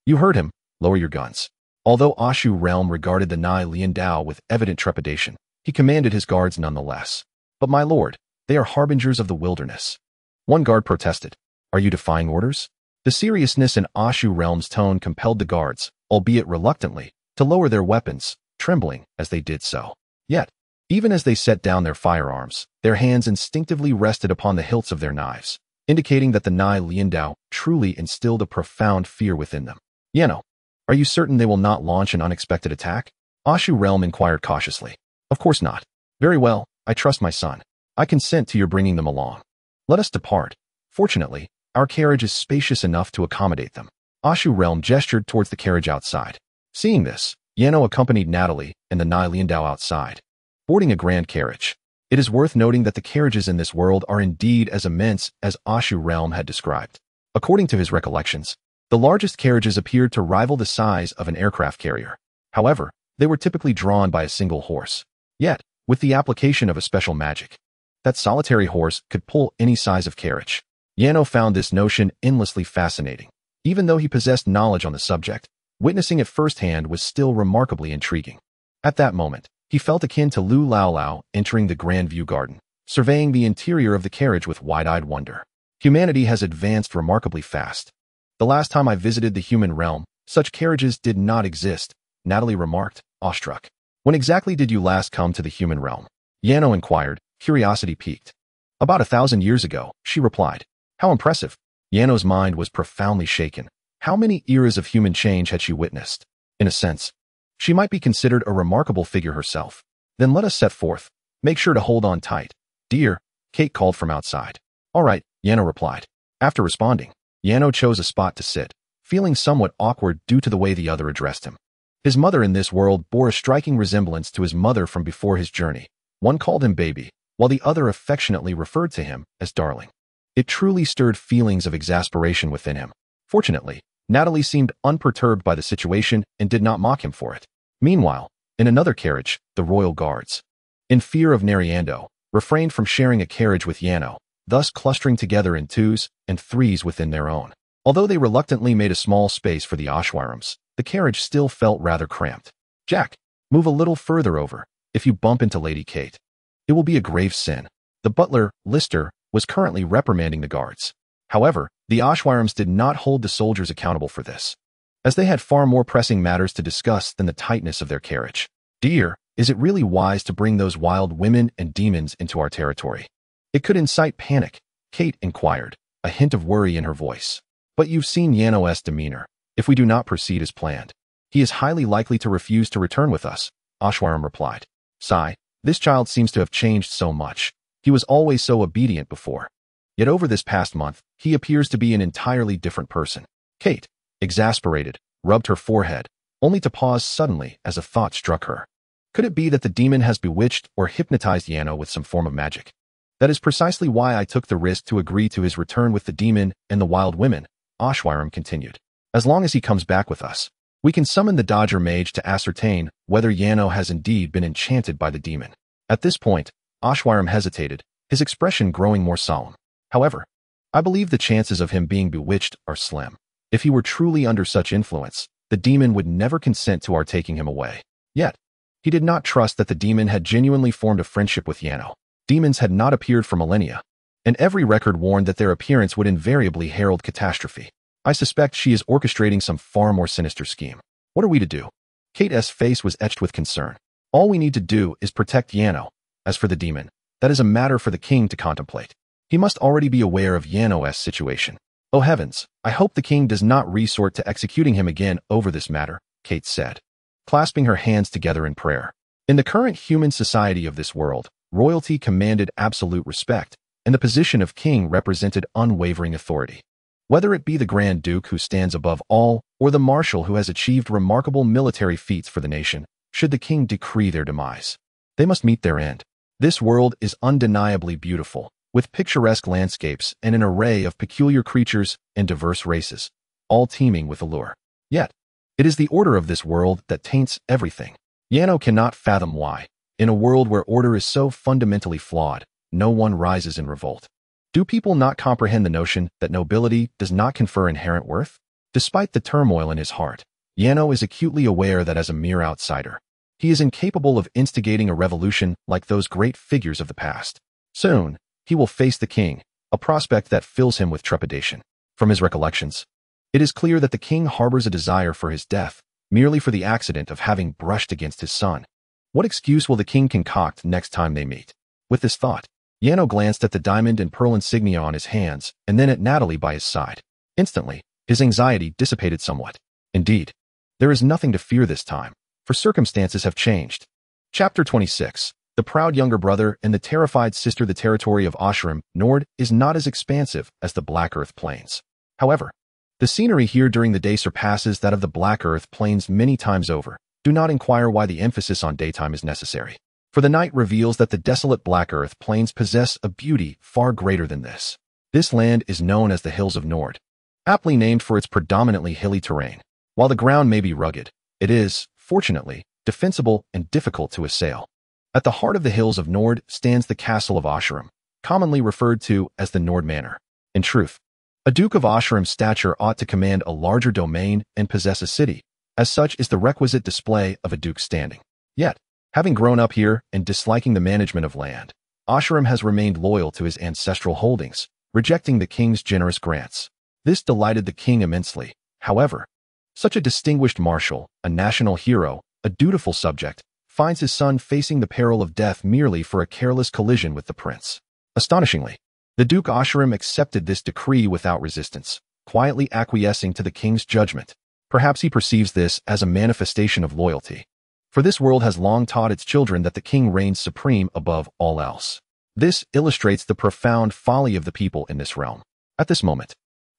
You heard him. Lower your guns. Although Ashu realm regarded the Natalia with evident trepidation, he commanded his guards nonetheless. But my lord, they are harbingers of the wilderness. One guard protested. Are you defying orders? The seriousness in Ashu realm's tone compelled the guards, albeit reluctantly, to lower their weapons, trembling as they did so. Yet, even as they set down their firearms, their hands instinctively rested upon the hilts of their knives, indicating that the Natalia truly instilled a profound fear within them. Yano, are you certain they will not launch an unexpected attack? Ashu realm inquired cautiously. Of course not. Very well, I trust my son. I consent to your bringing them along. Let us depart. Fortunately, our carriage is spacious enough to accommodate them. Ashu realm gestured towards the carriage outside. Seeing this, Yano accompanied Natalie and the Natalia outside, boarding a grand carriage. It is worth noting that the carriages in this world are indeed as immense as Ashu realm had described. According to his recollections, the largest carriages appeared to rival the size of an aircraft carrier. However, they were typically drawn by a single horse. Yet, with the application of a special magic, that solitary horse could pull any size of carriage. Yano found this notion endlessly fascinating. Even though he possessed knowledge on the subject, witnessing it firsthand was still remarkably intriguing. At that moment, he felt akin to Lu Lao Lao entering the Grand View Garden, surveying the interior of the carriage with wide-eyed wonder. Humanity has advanced remarkably fast. The last time I visited the human realm, such carriages did not exist, Natalie remarked, awestruck. When exactly did you last come to the human realm? Yano inquired, curiosity piqued. About 1,000 years ago, she replied. How impressive. Yano's mind was profoundly shaken. How many eras of human change had she witnessed? In a sense, she might be considered a remarkable figure herself. Then let us set forth. Make sure to hold on tight. Dear, Kate called from outside. All right, Yano replied. After responding, Yano chose a spot to sit, feeling somewhat awkward due to the way the other addressed him. His mother in this world bore a striking resemblance to his mother from before his journey. One called him baby, while the other affectionately referred to him as darling. It truly stirred feelings of exasperation within him. Fortunately, Natalie seemed unperturbed by the situation and did not mock him for it. Meanwhile, in another carriage, the royal guards, in fear of Nariando, refrained from sharing a carriage with Yano, thus clustering together in 2s and 3s within their own. Although they reluctantly made a small space for the Ashwarams, the carriage still felt rather cramped. Jack, move a little further over. If you bump into Lady Kate, it will be a grave sin. The butler, Lister, was currently reprimanding the guards. However, the Ashwarams did not hold the soldiers accountable for this, as they had far more pressing matters to discuss than the tightness of their carriage. Dear, is it really wise to bring those wild women and demons into our territory? It could incite panic, Kate inquired, a hint of worry in her voice. But you've seen Yano's demeanor. If we do not proceed as planned, he is highly likely to refuse to return with us, Ashwaram replied. Sigh, this child seems to have changed so much. He was always so obedient before. Yet over this past month, he appears to be an entirely different person. Kate, exasperated, rubbed her forehead, only to pause suddenly as a thought struck her. Could it be that the demon has bewitched or hypnotized Yano with some form of magic? That is precisely why I took the risk to agree to his return with the demon and the wild women, Ashwaram continued. As long as he comes back with us, we can summon the Dodger Mage to ascertain whether Yano has indeed been enchanted by the demon. At this point, Ashwaram hesitated, his expression growing more solemn. However, I believe the chances of him being bewitched are slim. If he were truly under such influence, the demon would never consent to our taking him away. Yet, he did not trust that the demon had genuinely formed a friendship with Yano. Demons had not appeared for millennia, and every record warned that their appearance would invariably herald catastrophe. I suspect she is orchestrating some far more sinister scheme. What are we to do? Kate's face was etched with concern. All we need to do is protect Yano. As for the demon, that is a matter for the king to contemplate. He must already be aware of Yano's situation. Oh heavens, I hope the king does not resort to executing him again over this matter, Kate said, clasping her hands together in prayer. In the current human society of this world, royalty commanded absolute respect, and the position of king represented unwavering authority. Whether it be the Grand Duke who stands above all, or the Marshal who has achieved remarkable military feats for the nation, should the king decree their demise, they must meet their end. This world is undeniably beautiful, with picturesque landscapes and an array of peculiar creatures and diverse races, all teeming with allure. Yet, it is the order of this world that taints everything. Yano cannot fathom why, in a world where order is so fundamentally flawed, no one rises in revolt. Do people not comprehend the notion that nobility does not confer inherent worth? Despite the turmoil in his heart, Yano is acutely aware that as a mere outsider, he is incapable of instigating a revolution like those great figures of the past. Soon, he will face the king, a prospect that fills him with trepidation. From his recollections, it is clear that the king harbors a desire for his death, merely for the accident of having brushed against his son. What excuse will the king concoct next time they meet? With this thought, Yano glanced at the diamond and pearl insignia on his hands and then at Natalie by his side. Instantly, his anxiety dissipated somewhat. Indeed, there is nothing to fear this time, for circumstances have changed. Chapter 26. The proud younger brother and the terrified sister. The territory of Arno Nord is not as expansive as the Black Earth Plains. However, the scenery here during the day surpasses that of the Black Earth Plains many times over. Do not inquire why the emphasis on daytime is necessary, for the night reveals that the desolate Black Earth Plains possess a beauty far greater than this. This land is known as the Hills of Nord, aptly named for its predominantly hilly terrain. While the ground may be rugged, it is, fortunately, defensible and difficult to assail. At the heart of the Hills of Nord stands the castle of Arno, commonly referred to as the Nord Manor. In truth, a Duke of Arno's stature ought to command a larger domain and possess a city. As such is the requisite display of a duke's standing. Yet, having grown up here and disliking the management of land, Arno has remained loyal to his ancestral holdings, rejecting the king's generous grants. This delighted the king immensely. However, such a distinguished marshal, a national hero, a dutiful subject, finds his son facing the peril of death merely for a careless collision with the prince. Astonishingly, the Duke Arno accepted this decree without resistance, quietly acquiescing to the king's judgment. Perhaps he perceives this as a manifestation of loyalty, for this world has long taught its children that the king reigns supreme above all else. This illustrates the profound folly of the people in this realm. At this moment,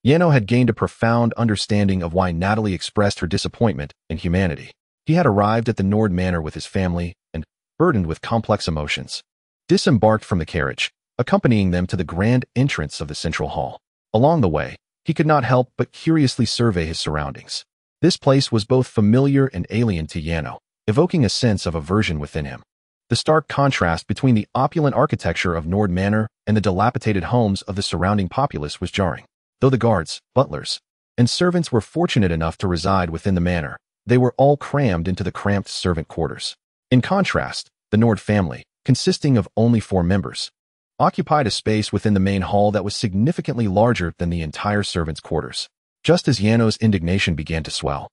Yano had gained a profound understanding of why Natalie expressed her disappointment in humanity. He had arrived at the Nord Manor with his family and, burdened with complex emotions, disembarked from the carriage, accompanying them to the grand entrance of the central hall. Along the way, he could not help but curiously survey his surroundings. This place was both familiar and alien to Yano, evoking a sense of aversion within him. The stark contrast between the opulent architecture of Nord Manor and the dilapidated homes of the surrounding populace was jarring. Though the guards, butlers, and servants were fortunate enough to reside within the manor, they were all crammed into the cramped servant quarters. In contrast, the Nord family, consisting of only 4 members, occupied a space within the main hall that was significantly larger than the entire servants' quarters. Just as Yano's indignation began to swell,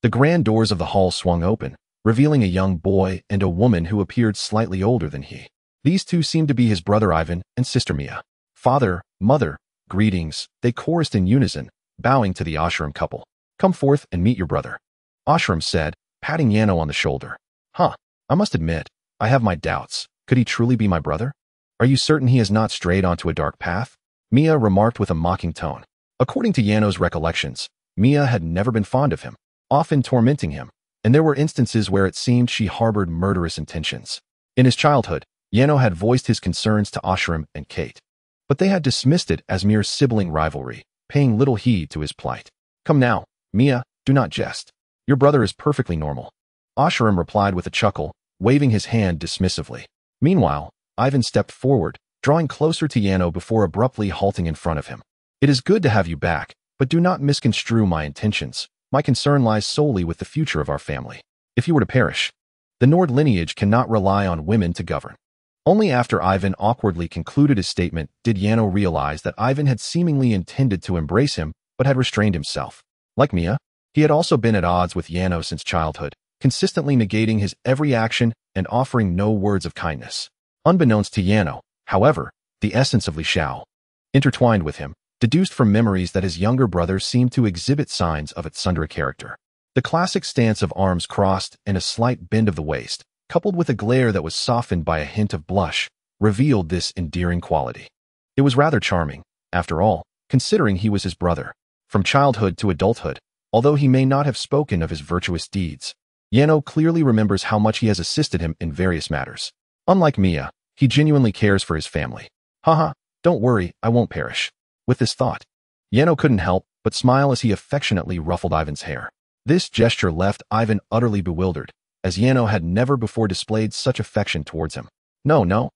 the grand doors of the hall swung open, revealing a young boy and a woman who appeared slightly older than he. These two seemed to be his brother Ivan and sister Mia. Father, mother, greetings, they chorused in unison, bowing to the Arno couple. Come forth and meet your brother, Arno said, patting Yano on the shoulder. I must admit, I have my doubts. Could he truly be my brother? Are you certain he has not strayed onto a dark path? Mia remarked with a mocking tone. According to Yano's recollections, Mia had never been fond of him, often tormenting him, and there were instances where it seemed she harbored murderous intentions. In his childhood, Yano had voiced his concerns to Arno and Kate, but they had dismissed it as mere sibling rivalry, paying little heed to his plight. Come now, Mia, do not jest. Your brother is perfectly normal, Arno replied with a chuckle, waving his hand dismissively. Meanwhile, Ivan stepped forward, drawing closer to Yano before abruptly halting in front of him. It is good to have you back, but do not misconstrue my intentions. My concern lies solely with the future of our family. If you were to perish, the Nord lineage cannot rely on women to govern. Only after Ivan awkwardly concluded his statement did Yano realize that Ivan had seemingly intended to embrace him, but had restrained himself. Like Mia, he had also been at odds with Yano since childhood, consistently negating his every action and offering no words of kindness. Unbeknownst to Yano, However, the essence of Li Xiao, intertwined with him, deduced from memories that his younger brother seemed to exhibit signs of its sundra character. The classic stance of arms crossed and a slight bend of the waist, coupled with a glare that was softened by a hint of blush, revealed this endearing quality. It was rather charming, after all, considering he was his brother. From childhood to adulthood, although he may not have spoken of his virtuous deeds, Yano clearly remembers how much he has assisted him in various matters. Unlike Mia, he genuinely cares for his family. Haha, don't worry, I won't perish. With this thought, Yano couldn't help but smile as he affectionately ruffled Ivan's hair. This gesture left Ivan utterly bewildered, as Yano had never before displayed such affection towards him. No,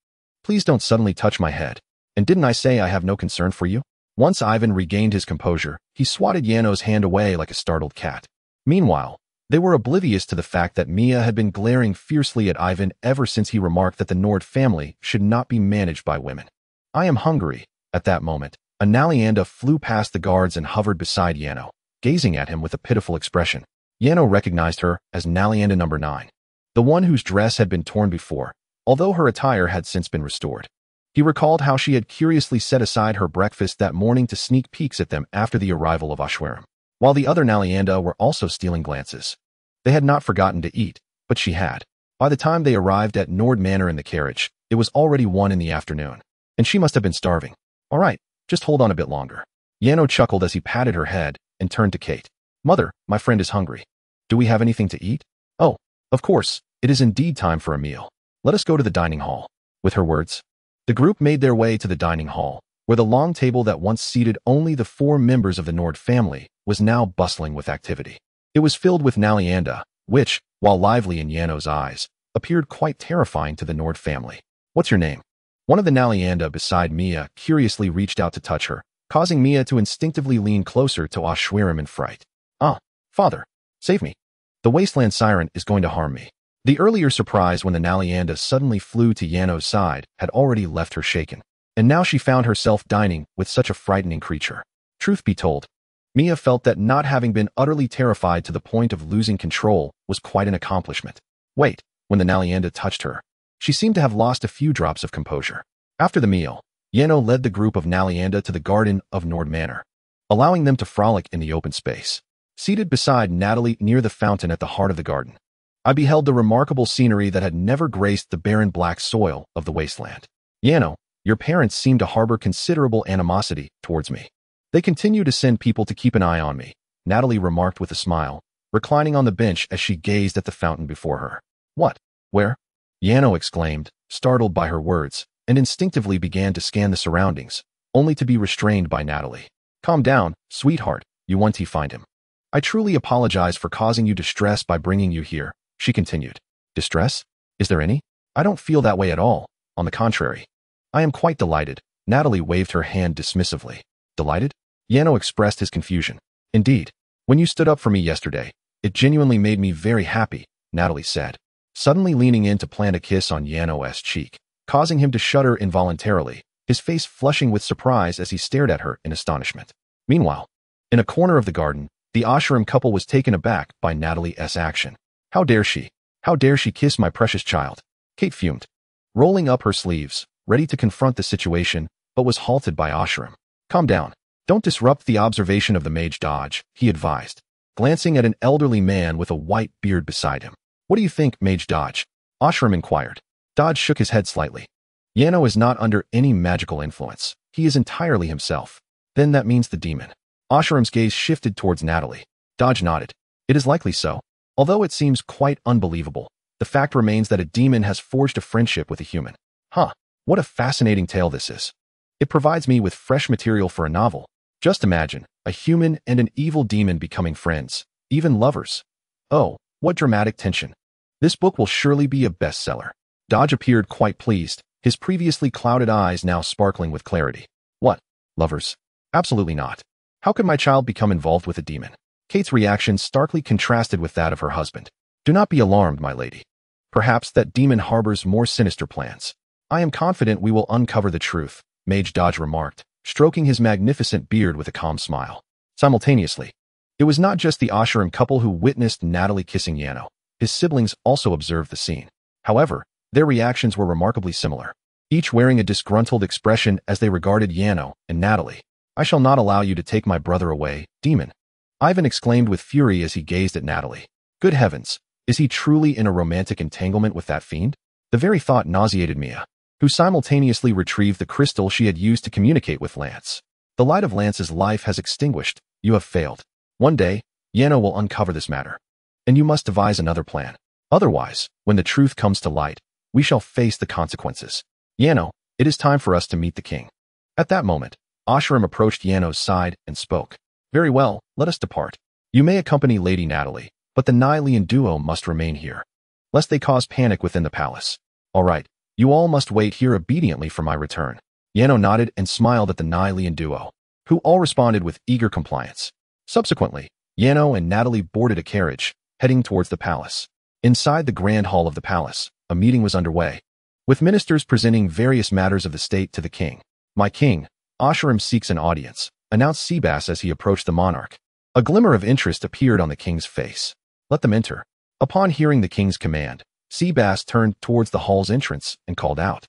please don't suddenly touch my head. And didn't I say I have no concern for you? Once Ivan regained his composure, he swatted Yano's hand away like a startled cat. Meanwhile, they were oblivious to the fact that Mia had been glaring fiercely at Ivan ever since he remarked that the Nord family should not be managed by women. I am hungry. At that moment, a Natalia flew past the guards and hovered beside Yano, gazing at him with a pitiful expression. Yano recognized her as Natalia number 9, the one whose dress had been torn before, although her attire had since been restored. He recalled how she had curiously set aside her breakfast that morning to sneak peeks at them after the arrival of Ashwerim, while the other Natalia were also stealing glances. They had not forgotten to eat, but she had. By the time they arrived at Nord Manor in the carriage, it was already 1 in the afternoon, and she must have been starving. All right, just hold on a bit longer. Yano chuckled as he patted her head and turned to Kate. Mother, my friend is hungry. Do we have anything to eat? Oh, of course, it is indeed time for a meal. Let us go to the dining hall. With her words, the group made their way to the dining hall, where the long table that once seated only the 4 members of the Nord family was now bustling with activity. It was filled with Natalia, which, while lively in Yano's eyes, appeared quite terrifying to the Nord family. What's your name? One of the Natalia beside Mia curiously reached out to touch her, causing Mia to instinctively lean closer to Ashwerim in fright. Ah, father, save me. The wasteland siren is going to harm me. The earlier surprise when the Natalia suddenly flew to Yano's side had already left her shaken, and now she found herself dining with such a frightening creature. Truth be told, Mia felt that not having been utterly terrified to the point of losing control was quite an accomplishment. Wait, when the Natalia touched her, she seemed to have lost a few drops of composure. After the meal, Yano led the group of Natalia to the garden of Nord Manor, allowing them to frolic in the open space. Seated beside Natalie near the fountain at the heart of the garden, I beheld the remarkable scenery that had never graced the barren black soil of the wasteland. Yano, your parents seem to harbor considerable animosity towards me. They continue to send people to keep an eye on me, Natalie remarked with a smile, reclining on the bench as she gazed at the fountain before her. What? Where? Yano exclaimed, startled by her words, and instinctively began to scan the surroundings, only to be restrained by Natalie. Calm down, sweetheart, you want to find him. I truly apologize for causing you distress by bringing you here, she continued. Distress? Is there any? I don't feel that way at all. On the contrary. I am quite delighted. Natalie waved her hand dismissively. Delighted? Yano expressed his confusion. Indeed. When you stood up for me yesterday, it genuinely made me very happy, Natalie said, suddenly leaning in to plant a kiss on Yano's cheek, causing him to shudder involuntarily, his face flushing with surprise as he stared at her in astonishment. Meanwhile, in a corner of the garden, the Ashram couple was taken aback by Natalie's action. How dare she? How dare she kiss my precious child? Kate fumed, rolling up her sleeves, ready to confront the situation, but was halted by Ashram. Calm down. Don't disrupt the observation of the mage Dodge, he advised, glancing at an elderly man with a white beard beside him. What do you think, Mage Dodge? Ashram inquired. Dodge shook his head slightly. Yano is not under any magical influence. He is entirely himself. Then that means the demon. Ashram's gaze shifted towards Natalie. Dodge nodded. It is likely so. Although it seems quite unbelievable, the fact remains that a demon has forged a friendship with a human. Huh, what a fascinating tale this is. It provides me with fresh material for a novel. Just imagine, a human and an evil demon becoming friends, even lovers. Oh, what dramatic tension. This book will surely be a bestseller. Dodge appeared quite pleased, his previously clouded eyes now sparkling with clarity. What? Lovers? Absolutely not. How could my child become involved with a demon? Kate's reaction starkly contrasted with that of her husband. Do not be alarmed, my lady. Perhaps that demon harbors more sinister plans. I am confident we will uncover the truth, Mage Dodge remarked, stroking his magnificent beard with a calm smile. Simultaneously, it was not just the Ashram couple who witnessed Natalie kissing Yano. His siblings also observed the scene. However, their reactions were remarkably similar. each wearing a disgruntled expression as they regarded Yano and Natalie. "I shall not allow you to take my brother away, demon," Ivan exclaimed with fury as he gazed at Natalie. Good heavens, is he truly in a romantic entanglement with that fiend? The very thought nauseated Mia, who simultaneously retrieved the crystal she had used to communicate with Lance. The light of Lance's life has extinguished. You have failed. One day, Yano will uncover this matter, and you must devise another plan. Otherwise, when the truth comes to light, we shall face the consequences. Yano, it is time for us to meet the king. At that moment, Asherim approached Yano's side and spoke. Very well, let us depart. You may accompany Lady Natalie, but the Nylean duo must remain here, lest they cause panic within the palace. All right, you all must wait here obediently for my return. Yano nodded and smiled at the Nylean duo, who all responded with eager compliance. Subsequently, Yano and Natalie boarded a carriage, heading towards the palace. Inside the grand hall of the palace, a meeting was underway, with ministers presenting various matters of the state to the king. My king, Asherim seeks an audience, announced Succubus as he approached the monarch. A glimmer of interest appeared on the king's face. Let them enter. Upon hearing the king's command, Succubus turned towards the hall's entrance and called out,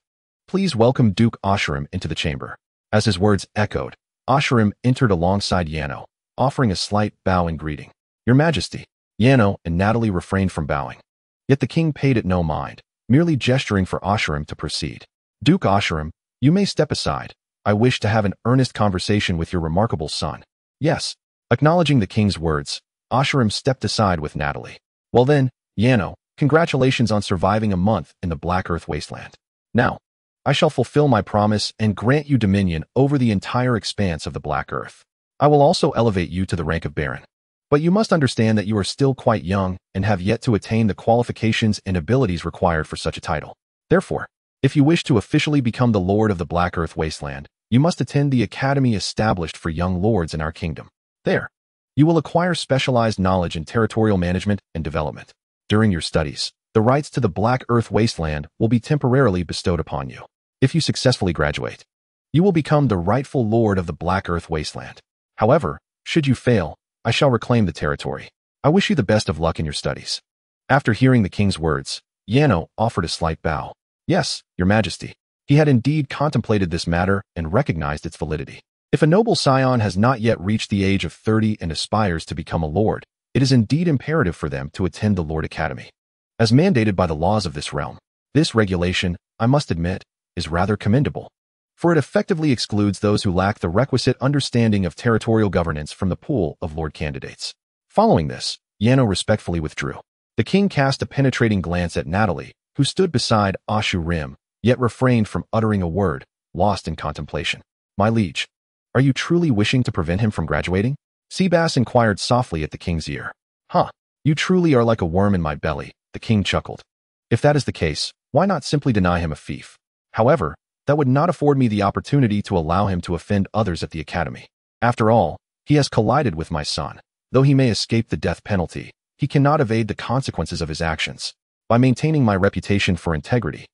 "Please welcome Duke Asherim into the chamber." As his words echoed, Asherim entered alongside Yano, offering a slight bow in greeting. "Your Majesty." Yano and Natalie refrained from bowing. Yet the king paid it no mind, merely gesturing for Asherim to proceed. "Duke Asherim, you may step aside. I wish to have an earnest conversation with your remarkable son." "Yes." Acknowledging the king's words, Asherim stepped aside with Natalie. "Well then, Yano, congratulations on surviving a month in the Black Earth wasteland. Now, I shall fulfill my promise and grant you dominion over the entire expanse of the Black Earth. I will also elevate you to the rank of Baron. But you must understand that you are still quite young and have yet to attain the qualifications and abilities required for such a title. Therefore, if you wish to officially become the Lord of the Black Earth wasteland, you must attend the academy established for young lords in our kingdom. There, you will acquire specialized knowledge in territorial management and development. During your studies, the rights to the Black Earth wasteland will be temporarily bestowed upon you. If you successfully graduate, you will become the rightful Lord of the Black Earth wasteland. However, should you fail, I shall reclaim the territory. I wish you the best of luck in your studies." After hearing the king's words, Yano offered a slight bow. "Yes, your Majesty." He had indeed contemplated this matter and recognized its validity. If a noble scion has not yet reached the age of 30 and aspires to become a lord, it is indeed imperative for them to attend the Lord Academy. As mandated by the laws of this realm, this regulation, I must admit, is rather commendable, for it effectively excludes those who lack the requisite understanding of territorial governance from the pool of lord candidates. Following this, Yano respectfully withdrew. The king cast a penetrating glance at Natalie, who stood beside Asherim, yet refrained from uttering a word, lost in contemplation. "My liege, are you truly wishing to prevent him from graduating?" Succubus inquired softly at the king's ear. "Huh, you truly are like a worm in my belly," the king chuckled. "If that is the case, why not simply deny him a fief? However, that would not afford me the opportunity to allow him to offend others at the academy. After all, he has collided with my son. Though he may escape the death penalty, he cannot evade the consequences of his actions. By maintaining my reputation for integrity,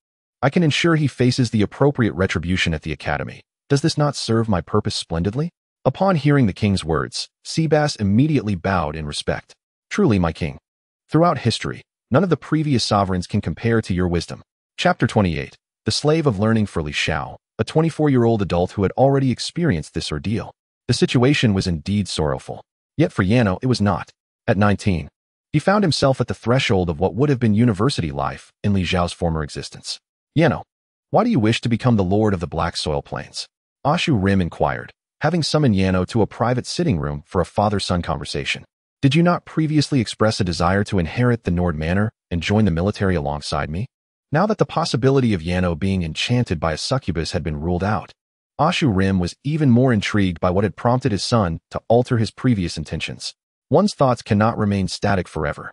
I can ensure he faces the appropriate retribution at the academy. Does this not serve my purpose splendidly?" Upon hearing the king's words, Succubus immediately bowed in respect. "Truly, my king. Throughout history, none of the previous sovereigns can compare to your wisdom." Chapter 28. The slave of learning for Li Shao, a 24-year-old adult who had already experienced this ordeal. The situation was indeed sorrowful. Yet for Yano, it was not. At 19, he found himself at the threshold of what would have been university life in Li Zhao's former existence. "Yano, why do you wish to become the Lord of the Black Soil Plains?" Asherim inquired, having summoned Yano to a private sitting room for a father-son conversation. "Did you not previously express a desire to inherit the Nord Manor and join the military alongside me?" Now that the possibility of Yano being enchanted by a succubus had been ruled out, Asherim was even more intrigued by what had prompted his son to alter his previous intentions. One's thoughts cannot remain static forever.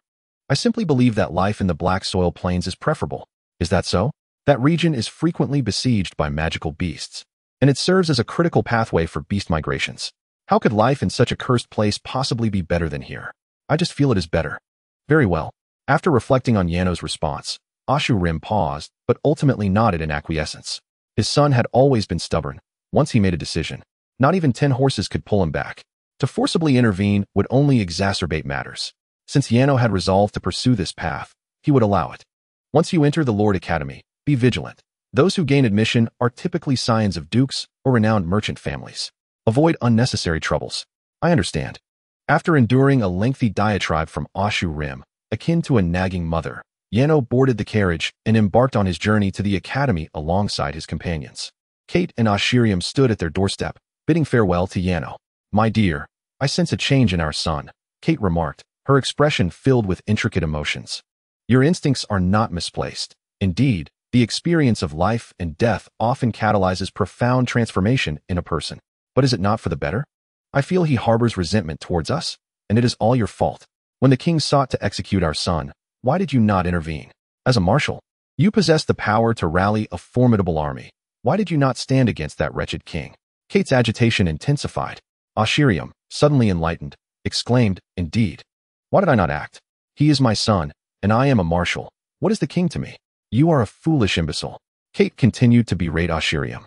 "I simply believe that life in the Black Soil Plains is preferable." "Is that so?" "That region is frequently besieged by magical beasts, and it serves as a critical pathway for beast migrations. How could life in such a cursed place possibly be better than here? I just feel it is better." "Very well." After reflecting on Yano's response, Asherim paused, but ultimately nodded in acquiescence. His son had always been stubborn. Once he made a decision, not even 10 horses could pull him back. To forcibly intervene would only exacerbate matters. Since Yano had resolved to pursue this path, he would allow it. "Once you enter the Lord Academy, be vigilant. Those who gain admission are typically scions of dukes or renowned merchant families. Avoid unnecessary troubles. I understand. After enduring a lengthy diatribe from Ashu Rim, akin to a nagging mother, Yano boarded the carriage and embarked on his journey to the academy alongside his companions. Kate and Ashiriam stood at their doorstep, bidding farewell to Yano. My dear, I sense a change in our son, Kate remarked, her expression filled with intricate emotions. Your instincts are not misplaced. Indeed, the experience of life and death often catalyzes profound transformation in a person. But is it not for the better? I feel he harbors resentment towards us, and it is all your fault. When the king sought to execute our son, why did you not intervene? As a marshal, you possess the power to rally a formidable army. Why did you not stand against that wretched king? Kate's agitation intensified. Ashiriam, suddenly enlightened, exclaimed, Indeed. Why did I not act? He is my son, and I am a marshal. What is the king to me? You are a foolish imbecile. Kate continued to berate Ashiriam,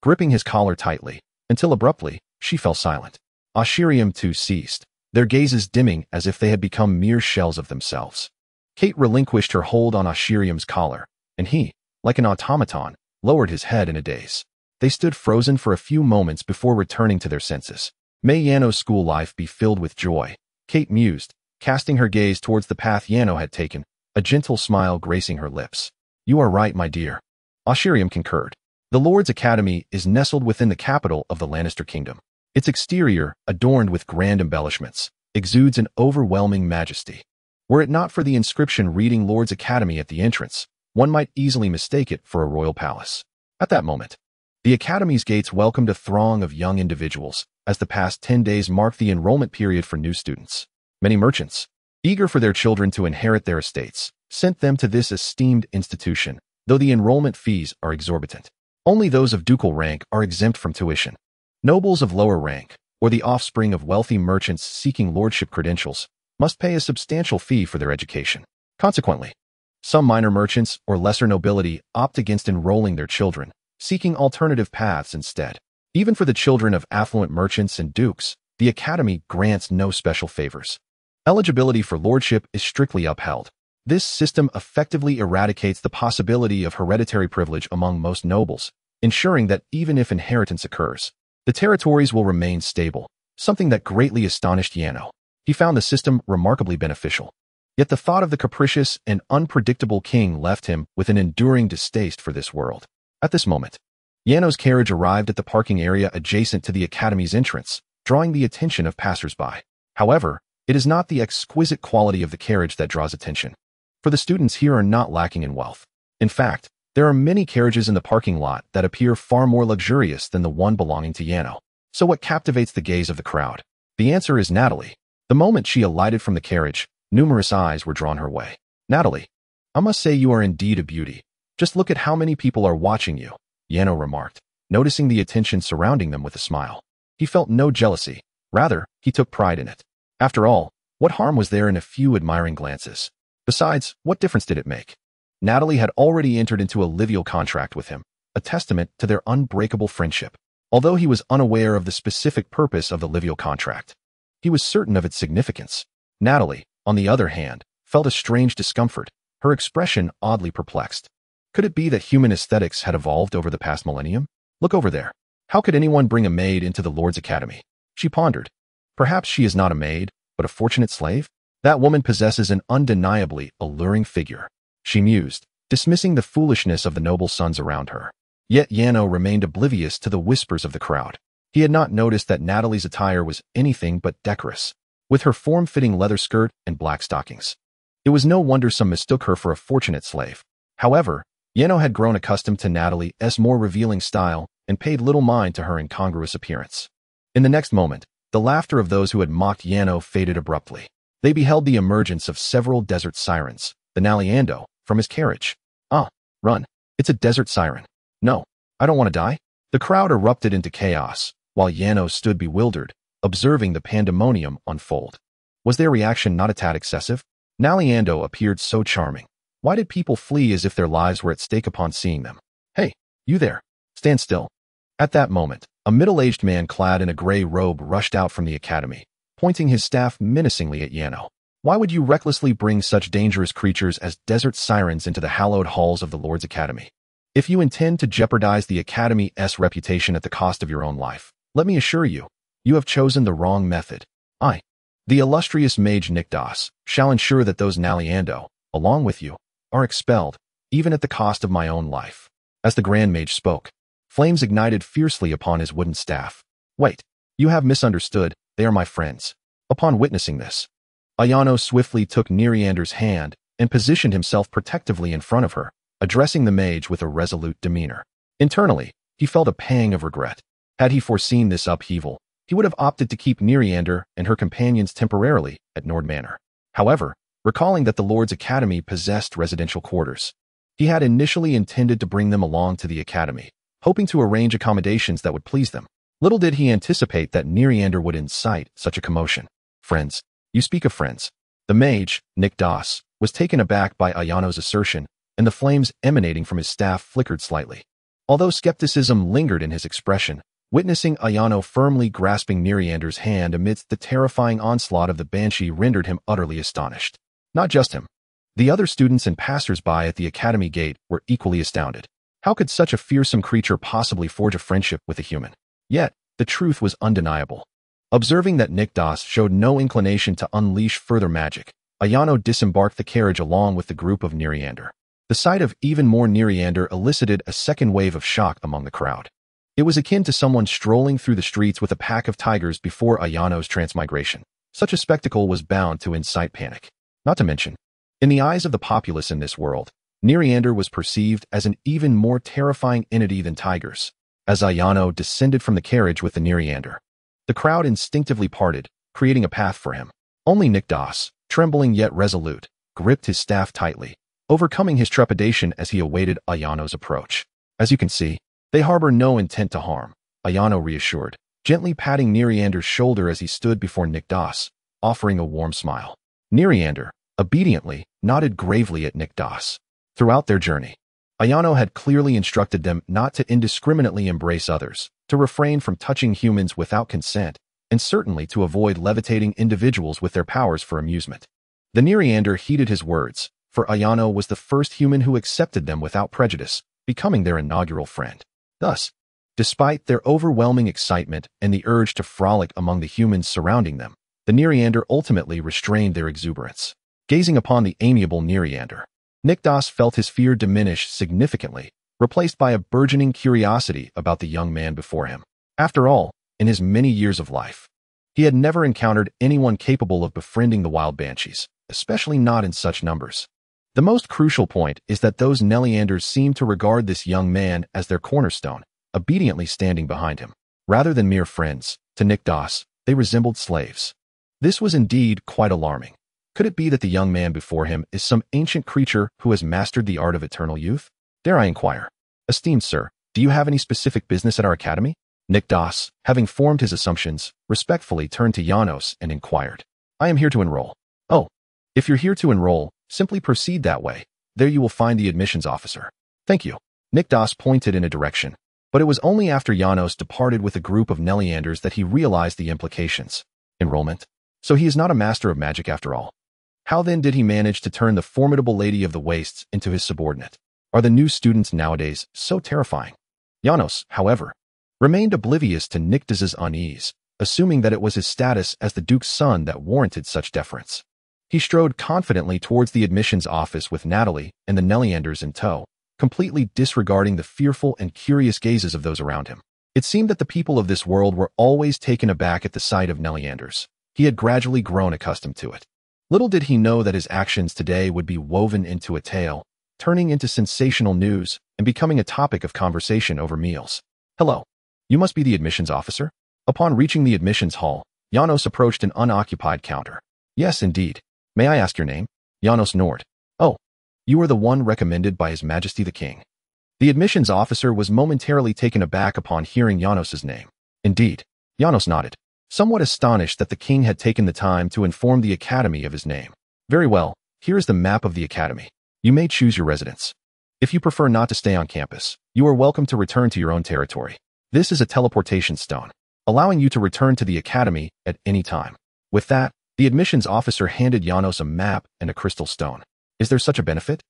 gripping his collar tightly, until abruptly, she fell silent. Ashiriam too ceased, their gazes dimming as if they had become mere shells of themselves. Kate relinquished her hold on Ashiriam's collar, and he, like an automaton, lowered his head in a daze. They stood frozen for a few moments before returning to their senses. May Yano's school life be filled with joy, Kate mused, casting her gaze towards the path Yano had taken, a gentle smile gracing her lips. You are right, my dear. Ashiriam concurred. The Lord's Academy is nestled within the capital of the Lannister Kingdom. Its exterior, adorned with grand embellishments, exudes an overwhelming majesty. Were it not for the inscription reading Lord's Academy at the entrance, one might easily mistake it for a royal palace. At that moment, the Academy's gates welcomed a throng of young individuals, as the past 10 days marked the enrollment period for new students. Many merchants, eager for their children to inherit their estates, sent them to this esteemed institution, though the enrollment fees are exorbitant. Only those of ducal rank are exempt from tuition. Nobles of lower rank, or the offspring of wealthy merchants seeking lordship credentials, must pay a substantial fee for their education. Consequently, some minor merchants or lesser nobility opt against enrolling their children, seeking alternative paths instead. Even for the children of affluent merchants and dukes, the Academy grants no special favors. Eligibility for lordship is strictly upheld. This system effectively eradicates the possibility of hereditary privilege among most nobles, ensuring that even if inheritance occurs, the territories will remain stable, something that greatly astonished Yano. He found the system remarkably beneficial. Yet the thought of the capricious and unpredictable king left him with an enduring distaste for this world. At this moment, Yano's carriage arrived at the parking area adjacent to the Academy's entrance, drawing the attention of passers-by. However, it is not the exquisite quality of the carriage that draws attention. For the students here are not lacking in wealth. In fact, there are many carriages in the parking lot that appear far more luxurious than the one belonging to Yano. So what captivates the gaze of the crowd? The answer is Natalie. The moment she alighted from the carriage, numerous eyes were drawn her way. Natalie, I must say you are indeed a beauty. Just look at how many people are watching you, Yano remarked, noticing the attention surrounding them with a smile. He felt no jealousy. Rather, he took pride in it. After all, what harm was there in a few admiring glances? Besides, what difference did it make? Natalie had already entered into a livial contract with him, a testament to their unbreakable friendship. Although he was unaware of the specific purpose of the livial contract, he was certain of its significance. Natalie, on the other hand, felt a strange discomfort, her expression oddly perplexed. Could it be that human aesthetics had evolved over the past millennium? Look over there. How could anyone bring a maid into the Lord's Academy? She pondered. Perhaps she is not a maid, but a fortunate slave? That woman possesses an undeniably alluring figure, she mused, dismissing the foolishness of the noble sons around her. Yet Yano remained oblivious to the whispers of the crowd. He had not noticed that Natalie's attire was anything but decorous, with her form-fitting leather skirt and black stockings. It was no wonder some mistook her for a fortunate slave. However, Yano had grown accustomed to Natalie's more revealing style and paid little mind to her incongruous appearance. In the next moment, the laughter of those who had mocked Yano faded abruptly. They beheld the emergence of several desert sirens, the Naliando, from his carriage. Ah, run. It's a desert siren. No, I don't want to die. The crowd erupted into chaos, while Yano stood bewildered, observing the pandemonium unfold. Was their reaction not a tad excessive? Naliando appeared so charming. Why did people flee as if their lives were at stake upon seeing them? Hey, you there. Stand still. At that moment, a middle-aged man clad in a gray robe rushed out from the academy, pointing his staff menacingly at Yano. Why would you recklessly bring such dangerous creatures as desert sirens into the hallowed halls of the Lord's Academy? If you intend to jeopardize the Academy's reputation at the cost of your own life, let me assure you, you have chosen the wrong method. I, the illustrious mage Nikdos, shall ensure that those Naliando, along with you, are expelled, even at the cost of my own life." As the Grand Mage spoke, flames ignited fiercely upon his wooden staff. "Wait, you have misunderstood, they are my friends." Upon witnessing this, Ayano swiftly took Nereander's hand and positioned himself protectively in front of her, addressing the mage with a resolute demeanor. Internally, he felt a pang of regret. Had he foreseen this upheaval, he would have opted to keep Nereander and her companions temporarily at Nord Manor. However, recalling that the Lord's Academy possessed residential quarters, he had initially intended to bring them along to the Academy, hoping to arrange accommodations that would please them. Little did he anticipate that Nereander would incite such a commotion. "Friends, you speak of friends." The mage, Nikdos, was taken aback by Ayano's assertion, and the flames emanating from his staff flickered slightly. Although skepticism lingered in his expression, witnessing Ayano firmly grasping Nereander's hand amidst the terrifying onslaught of the banshee rendered him utterly astonished. Not just him. The other students and passers-by at the Academy gate were equally astounded. How could such a fearsome creature possibly forge a friendship with a human? Yet, the truth was undeniable. Observing that Nikdos showed no inclination to unleash further magic, Ayano disembarked the carriage along with the group of Nereander. The sight of even more Nereander elicited a second wave of shock among the crowd. It was akin to someone strolling through the streets with a pack of tigers before Ayano's transmigration. Such a spectacle was bound to incite panic. Not to mention, in the eyes of the populace in this world, Nereander was perceived as an even more terrifying entity than tigers. As Ayano descended from the carriage with the Nereander, the crowd instinctively parted, creating a path for him. Only Nikdos, trembling yet resolute, gripped his staff tightly, overcoming his trepidation as he awaited Ayano's approach. "As you can see, they harbor no intent to harm," Ayano reassured, gently patting Nereander's shoulder as he stood before Nikdos, offering a warm smile. Nereander, obediently, nodded gravely at Nikdos. Throughout their journey, Ayano had clearly instructed them not to indiscriminately embrace others, to refrain from touching humans without consent, and certainly to avoid levitating individuals with their powers for amusement. The Nereander heeded his words, for Ayano was the first human who accepted them without prejudice, becoming their inaugural friend. Thus, despite their overwhelming excitement and the urge to frolic among the humans surrounding them, the Nereander ultimately restrained their exuberance. Gazing upon the amiable Nereander, Nikdos felt his fear diminish significantly, replaced by a burgeoning curiosity about the young man before him. After all, in his many years of life, he had never encountered anyone capable of befriending the wild banshees, especially not in such numbers. The most crucial point is that those Neleanders seemed to regard this young man as their cornerstone, obediently standing behind him. Rather than mere friends, to Nikdos, they resembled slaves. This was indeed quite alarming. Could it be that the young man before him is some ancient creature who has mastered the art of eternal youth? Dare I inquire? Esteemed sir, do you have any specific business at our academy? Nikdos, having formed his assumptions, respectfully turned to Janos and inquired. I am here to enroll. Oh, if you're here to enroll, simply proceed that way. There you will find the admissions officer. Thank you. Nikdos pointed in a direction, but it was only after Janos departed with a group of Neleanders that he realized the implications. Enrollment? So he is not a master of magic after all. How then did he manage to turn the formidable lady of the wastes into his subordinate? Are the new students nowadays so terrifying? Janos, however, remained oblivious to Nikdas's unease, assuming that it was his status as the Duke's son that warranted such deference. He strode confidently towards the admissions office with Natalia and the Neleanders in tow, completely disregarding the fearful and curious gazes of those around him. It seemed that the people of this world were always taken aback at the sight of Neleanders. He had gradually grown accustomed to it. Little did he know that his actions today would be woven into a tale, turning into sensational news and becoming a topic of conversation over meals. Hello. You must be the admissions officer? Upon reaching the admissions hall, Janos approached an unoccupied counter. Yes, indeed. May I ask your name? Arno Nord. Oh, you are the one recommended by His Majesty the King. The admissions officer was momentarily taken aback upon hearing Janos's name. Indeed, Janos nodded, somewhat astonished that the king had taken the time to inform the academy of his name. Very well, here is the map of the academy. You may choose your residence. If you prefer not to stay on campus, you are welcome to return to your own territory. This is a teleportation stone, allowing you to return to the academy at any time. With that, the admissions officer handed Janos a map and a crystal stone. Is there such a benefit?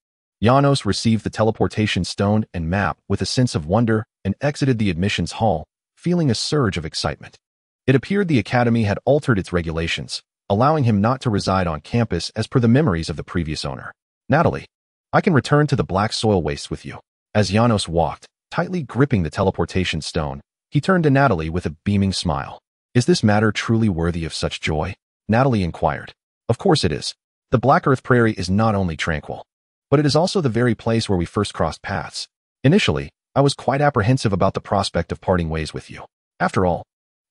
Janos received the teleportation stone and map with a sense of wonder and exited the admissions hall, feeling a surge of excitement. It appeared the academy had altered its regulations, allowing him not to reside on campus as per the memories of the previous owner. Natalie, I can return to the black soil wastes with you. As Janos walked, tightly gripping the teleportation stone, he turned to Natalie with a beaming smile. Is this matter truly worthy of such joy? Natalie inquired. Of course it is. The Black Earth Prairie is not only tranquil, but it is also the very place where we first crossed paths. Initially, I was quite apprehensive about the prospect of parting ways with you. After all,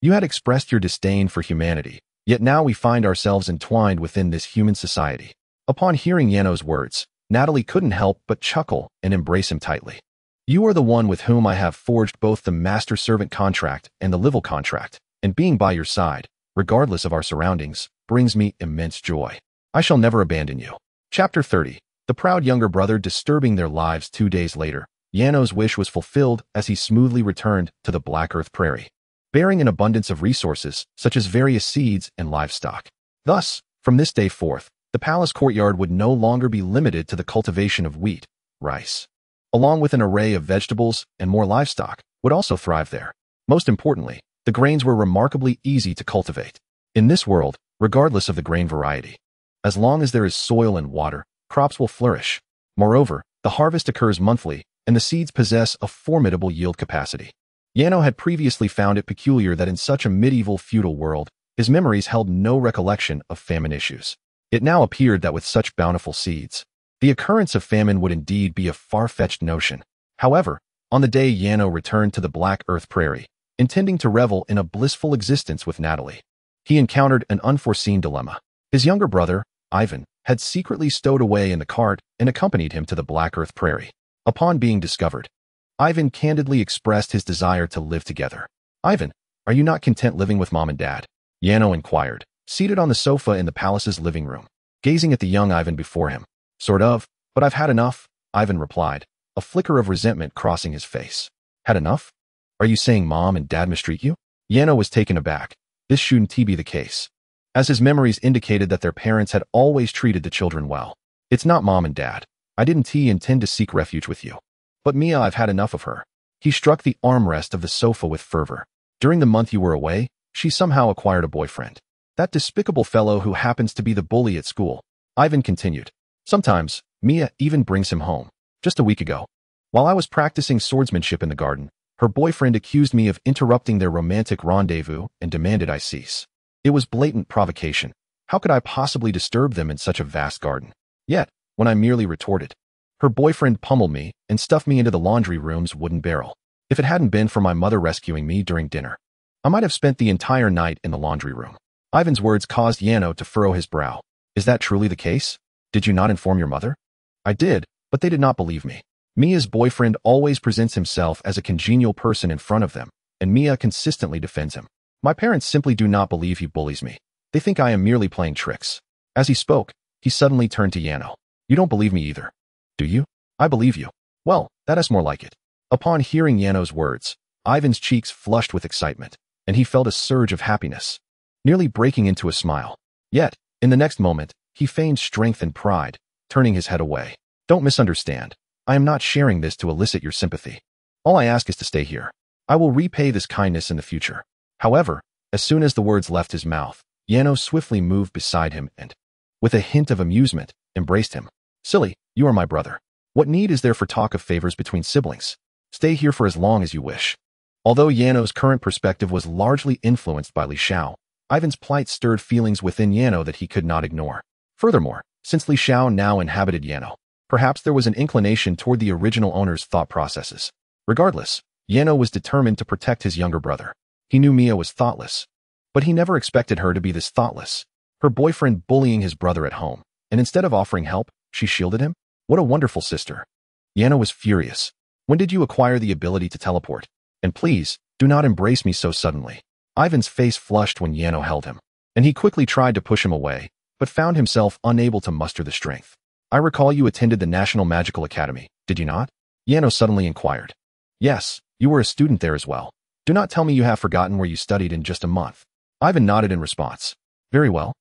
you had expressed your disdain for humanity, yet now we find ourselves entwined within this human society. Upon hearing Janos' words, Natalie couldn't help but chuckle and embrace him tightly. You are the one with whom I have forged both the master-servant contract and the Livell contract, and being by your side, regardless of our surroundings, brings me immense joy. I shall never abandon you. Chapter 30. The proud younger brother disturbing their lives 2 days later. Janos' wish was fulfilled as he smoothly returned to the Black Earth Prairie, bearing an abundance of resources, such as various seeds and livestock. Thus, from this day forth, the palace courtyard would no longer be limited to the cultivation of wheat, rice, along with an array of vegetables and more livestock, would also thrive there. Most importantly, the grains were remarkably easy to cultivate. In this world, regardless of the grain variety, as long as there is soil and water, crops will flourish. Moreover, the harvest occurs monthly, and the seeds possess a formidable yield capacity. Janos had previously found it peculiar that in such a medieval feudal world, his memories held no recollection of famine issues. It now appeared that with such bountiful seeds, the occurrence of famine would indeed be a far-fetched notion. However, on the day Janos returned to the Black Earth Prairie, intending to revel in a blissful existence with Natalie, he encountered an unforeseen dilemma. His younger brother, Ivan, had secretly stowed away in the cart and accompanied him to the Black Earth Prairie. Upon being discovered, Ivan candidly expressed his desire to live together. Ivan, are you not content living with mom and dad? Janos inquired, seated on the sofa in the palace's living room, gazing at the young Ivan before him. Sort of, but I've had enough, Ivan replied, a flicker of resentment crossing his face. Had enough? Are you saying mom and dad mistreat you? Janos was taken aback. This shouldn't be the case, as his memories indicated that their parents had always treated the children well. It's not mom and dad. I didn't intend to seek refuge with you. But Mia, I've had enough of her. He struck the armrest of the sofa with fervor. During the month you were away, she somehow acquired a boyfriend. That despicable fellow who happens to be the bully at school. Ivan continued. Sometimes, Mia even brings him home. Just a week ago, while I was practicing swordsmanship in the garden, her boyfriend accused me of interrupting their romantic rendezvous and demanded I cease. It was blatant provocation. How could I possibly disturb them in such a vast garden? Yet, when I merely retorted, her boyfriend pummeled me and stuffed me into the laundry room's wooden barrel. If it hadn't been for my mother rescuing me during dinner, I might have spent the entire night in the laundry room. Ivan's words caused Janos to furrow his brow. Is that truly the case? Did you not inform your mother? I did, but they did not believe me. Mia's boyfriend always presents himself as a congenial person in front of them, and Mia consistently defends him. My parents simply do not believe he bullies me. They think I am merely playing tricks. As he spoke, he suddenly turned to Janos. You don't believe me either, do you? I believe you. Well, that is more like it. Upon hearing Janos' words, Ivan's cheeks flushed with excitement, and he felt a surge of happiness, nearly breaking into a smile. Yet, in the next moment, he feigned strength and pride, turning his head away. Don't misunderstand. I am not sharing this to elicit your sympathy. All I ask is to stay here. I will repay this kindness in the future. However, as soon as the words left his mouth, Janos swiftly moved beside him and, with a hint of amusement, embraced him. Silly, you are my brother. What need is there for talk of favors between siblings? Stay here for as long as you wish. Although Janos' current perspective was largely influenced by Li Shao, Ivan's plight stirred feelings within Janos that he could not ignore. Furthermore, since Li Shao now inhabited Janos, perhaps there was an inclination toward the original owner's thought processes. Regardless, Janos was determined to protect his younger brother. He knew Mia was thoughtless, but he never expected her to be this thoughtless. Her boyfriend bullying his brother at home, and instead of offering help, she shielded him? What a wonderful sister. Janos was furious. When did you acquire the ability to teleport? And please, do not embrace me so suddenly. Ivan's face flushed when Janos held him, and he quickly tried to push him away, but found himself unable to muster the strength. I recall you attended the National Magical Academy, did you not? Janos suddenly inquired. Yes, you were a student there as well. Do not tell me you have forgotten where you studied in just a month. Ivan nodded in response. Very well.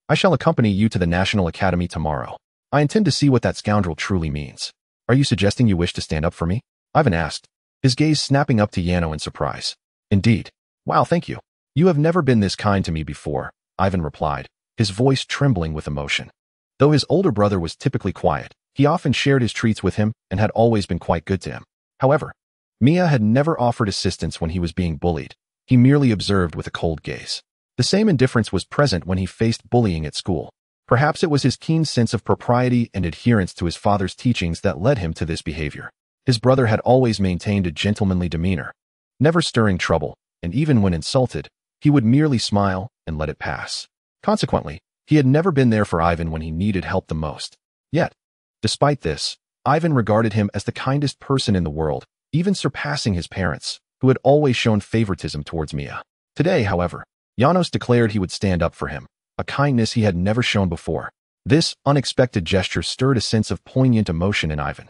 I shall accompany you to the National Academy tomorrow. I intend to see what that scoundrel truly means. Are you suggesting you wish to stand up for me? Ivan asked, his gaze snapping up to Yano in surprise. Indeed. Wow, thank you. You have never been this kind to me before, Ivan replied, his voice trembling with emotion. Though his older brother was typically quiet, he often shared his treats with him and had always been quite good to him. However, Mia had never offered assistance when he was being bullied. He merely observed with a cold gaze. The same indifference was present when he faced bullying at school. Perhaps it was his keen sense of propriety and adherence to his father's teachings that led him to this behavior. His brother had always maintained a gentlemanly demeanor, never stirring trouble, and even when insulted, he would merely smile and let it pass. Consequently, he had never been there for Ivan when he needed help the most. Yet, despite this, Ivan regarded him as the kindest person in the world, even surpassing his parents, who had always shown favoritism towards Mia. Today, however, Janos declared he would stand up for him, a kindness he had never shown before. This unexpected gesture stirred a sense of poignant emotion in Ivan,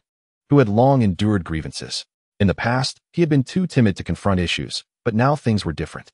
who had long endured grievances. In the past, he had been too timid to confront issues, but now things were different.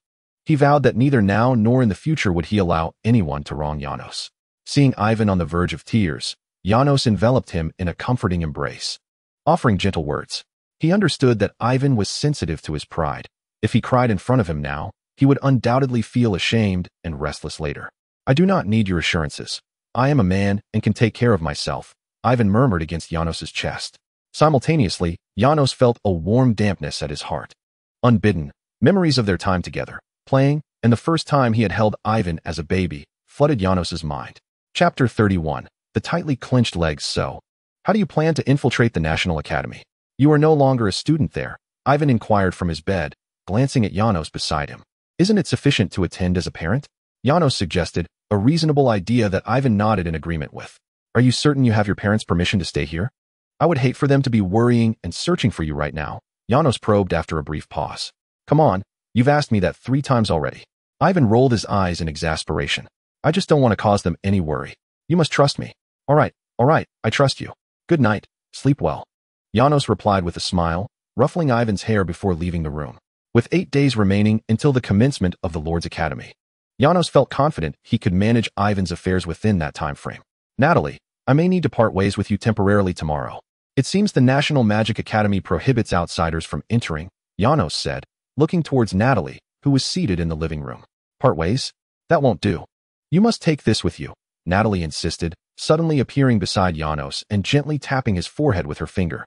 He vowed that neither now nor in the future would he allow anyone to wrong Janos. Seeing Ivan on the verge of tears, Janos enveloped him in a comforting embrace, offering gentle words. He understood that Ivan was sensitive to his pride. If he cried in front of him now, he would undoubtedly feel ashamed and restless later. I do not need your assurances. I am a man and can take care of myself, Ivan murmured against Janos's chest. Simultaneously, Janos felt a warm dampness at his heart. Unbidden, memories of their time together, playing, and the first time he had held Ivan as a baby, flooded Janos's mind. Chapter 31. The tightly clenched legs. So, how do you plan to infiltrate the National Academy? You are no longer a student there, Ivan inquired from his bed, glancing at Janos beside him. Isn't it sufficient to attend as a parent? Janos suggested, a reasonable idea that Ivan nodded in agreement with. Are you certain you have your parents' permission to stay here? I would hate for them to be worrying and searching for you right now, Janos probed after a brief pause. Come on, you've asked me that 3 times already. Ivan rolled his eyes in exasperation. I just don't want to cause them any worry. You must trust me. All right, I trust you. Good night, sleep well. Janos replied with a smile, ruffling Ivan's hair before leaving the room. With 8 days remaining until the commencement of the Lord's Academy, Janos felt confident he could manage Ivan's affairs within that time frame. Natalie, I may need to part ways with you temporarily tomorrow. It seems the National Magic Academy prohibits outsiders from entering, Janos said, looking towards Natalie, who was seated in the living room. Part ways? That won't do. You must take this with you, Natalie insisted, suddenly appearing beside Janos and gently tapping his forehead with her finger.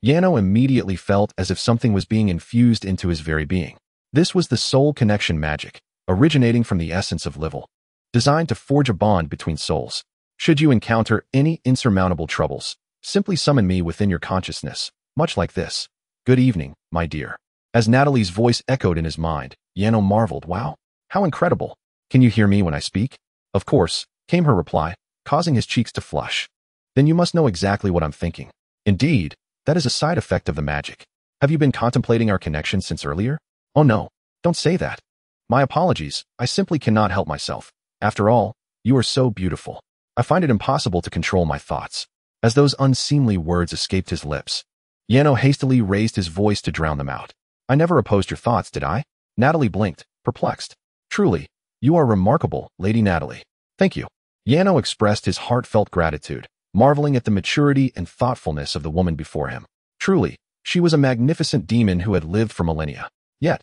Jano immediately felt as if something was being infused into his very being. This was the soul connection magic, originating from the essence of Livell, designed to forge a bond between souls. Should you encounter any insurmountable troubles, simply summon me within your consciousness, much like this. Good evening, my dear. As Natalie's voice echoed in his mind, Jano marveled, wow, how incredible. Can you hear me when I speak? Of course, came her reply, causing his cheeks to flush. Then you must know exactly what I'm thinking. Indeed, that is a side effect of the magic. Have you been contemplating our connection since earlier? Oh no, don't say that. My apologies, I simply cannot help myself. After all, you are so beautiful. I find it impossible to control my thoughts. As those unseemly words escaped his lips, Jano hastily raised his voice to drown them out. I never opposed your thoughts, did I? Natalie blinked, perplexed. Truly, you are remarkable, Lady Natalie. Thank you. Jano expressed his heartfelt gratitude, marveling at the maturity and thoughtfulness of the woman before him. Truly, she was a magnificent demon who had lived for millennia. Yet,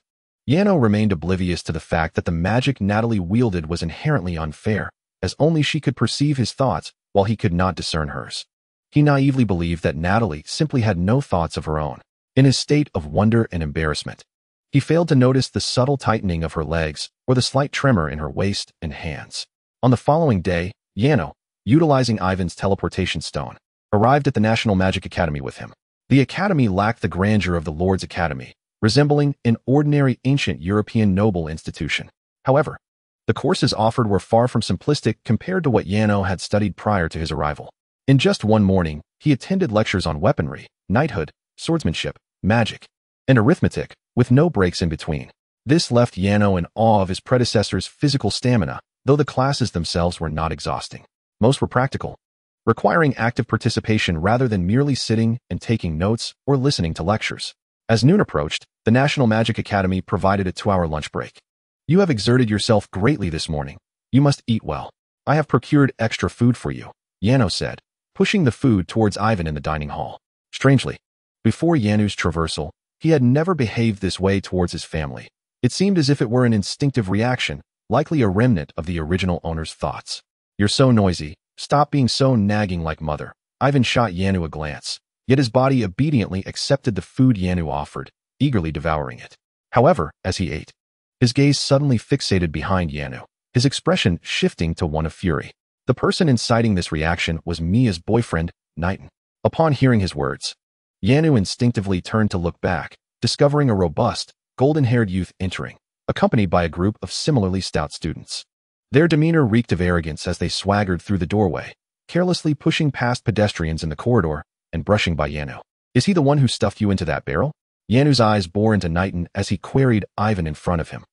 Jano remained oblivious to the fact that the magic Natalie wielded was inherently unfair, as only she could perceive his thoughts while he could not discern hers. He naively believed that Natalie simply had no thoughts of her own. In his state of wonder and embarrassment, he failed to notice the subtle tightening of her legs or the slight tremor in her waist and hands. On the following day, Jano, utilizing Ivan's teleportation stone, arrived at the National Magic Academy with him. The academy lacked the grandeur of the Lord's Academy, resembling an ordinary ancient European noble institution. However, the courses offered were far from simplistic compared to what Jano had studied prior to his arrival. In just one morning, he attended lectures on weaponry, knighthood, swordsmanship, magic, and arithmetic, with no breaks in between. This left Jano in awe of his predecessor's physical stamina, though the classes themselves were not exhausting. Most were practical, requiring active participation rather than merely sitting and taking notes or listening to lectures. As noon approached, the National Magic Academy provided a 2-hour lunch break. You have exerted yourself greatly this morning. You must eat well. I have procured extra food for you, Jano said, pushing the food towards Ivan in the dining hall. Strangely, before Yanu's traversal, he had never behaved this way towards his family. It seemed as if it were an instinctive reaction, likely a remnant of the original owner's thoughts. "You're so noisy. Stop being so nagging like mother." Ivan shot Yanu a glance, yet his body obediently accepted the food Yanu offered, eagerly devouring it. However, as he ate, his gaze suddenly fixated behind Yanu, his expression shifting to one of fury. The person inciting this reaction was Mia's boyfriend, Nighton. Upon hearing his words, Yanu instinctively turned to look back, discovering a robust, golden-haired youth entering, accompanied by a group of similarly stout students. Their demeanor reeked of arrogance as they swaggered through the doorway, carelessly pushing past pedestrians in the corridor and brushing by Yanu. "Is he the one who stuffed you into that barrel?" Yanu's eyes bore into Nighton as he queried Ivan in front of him.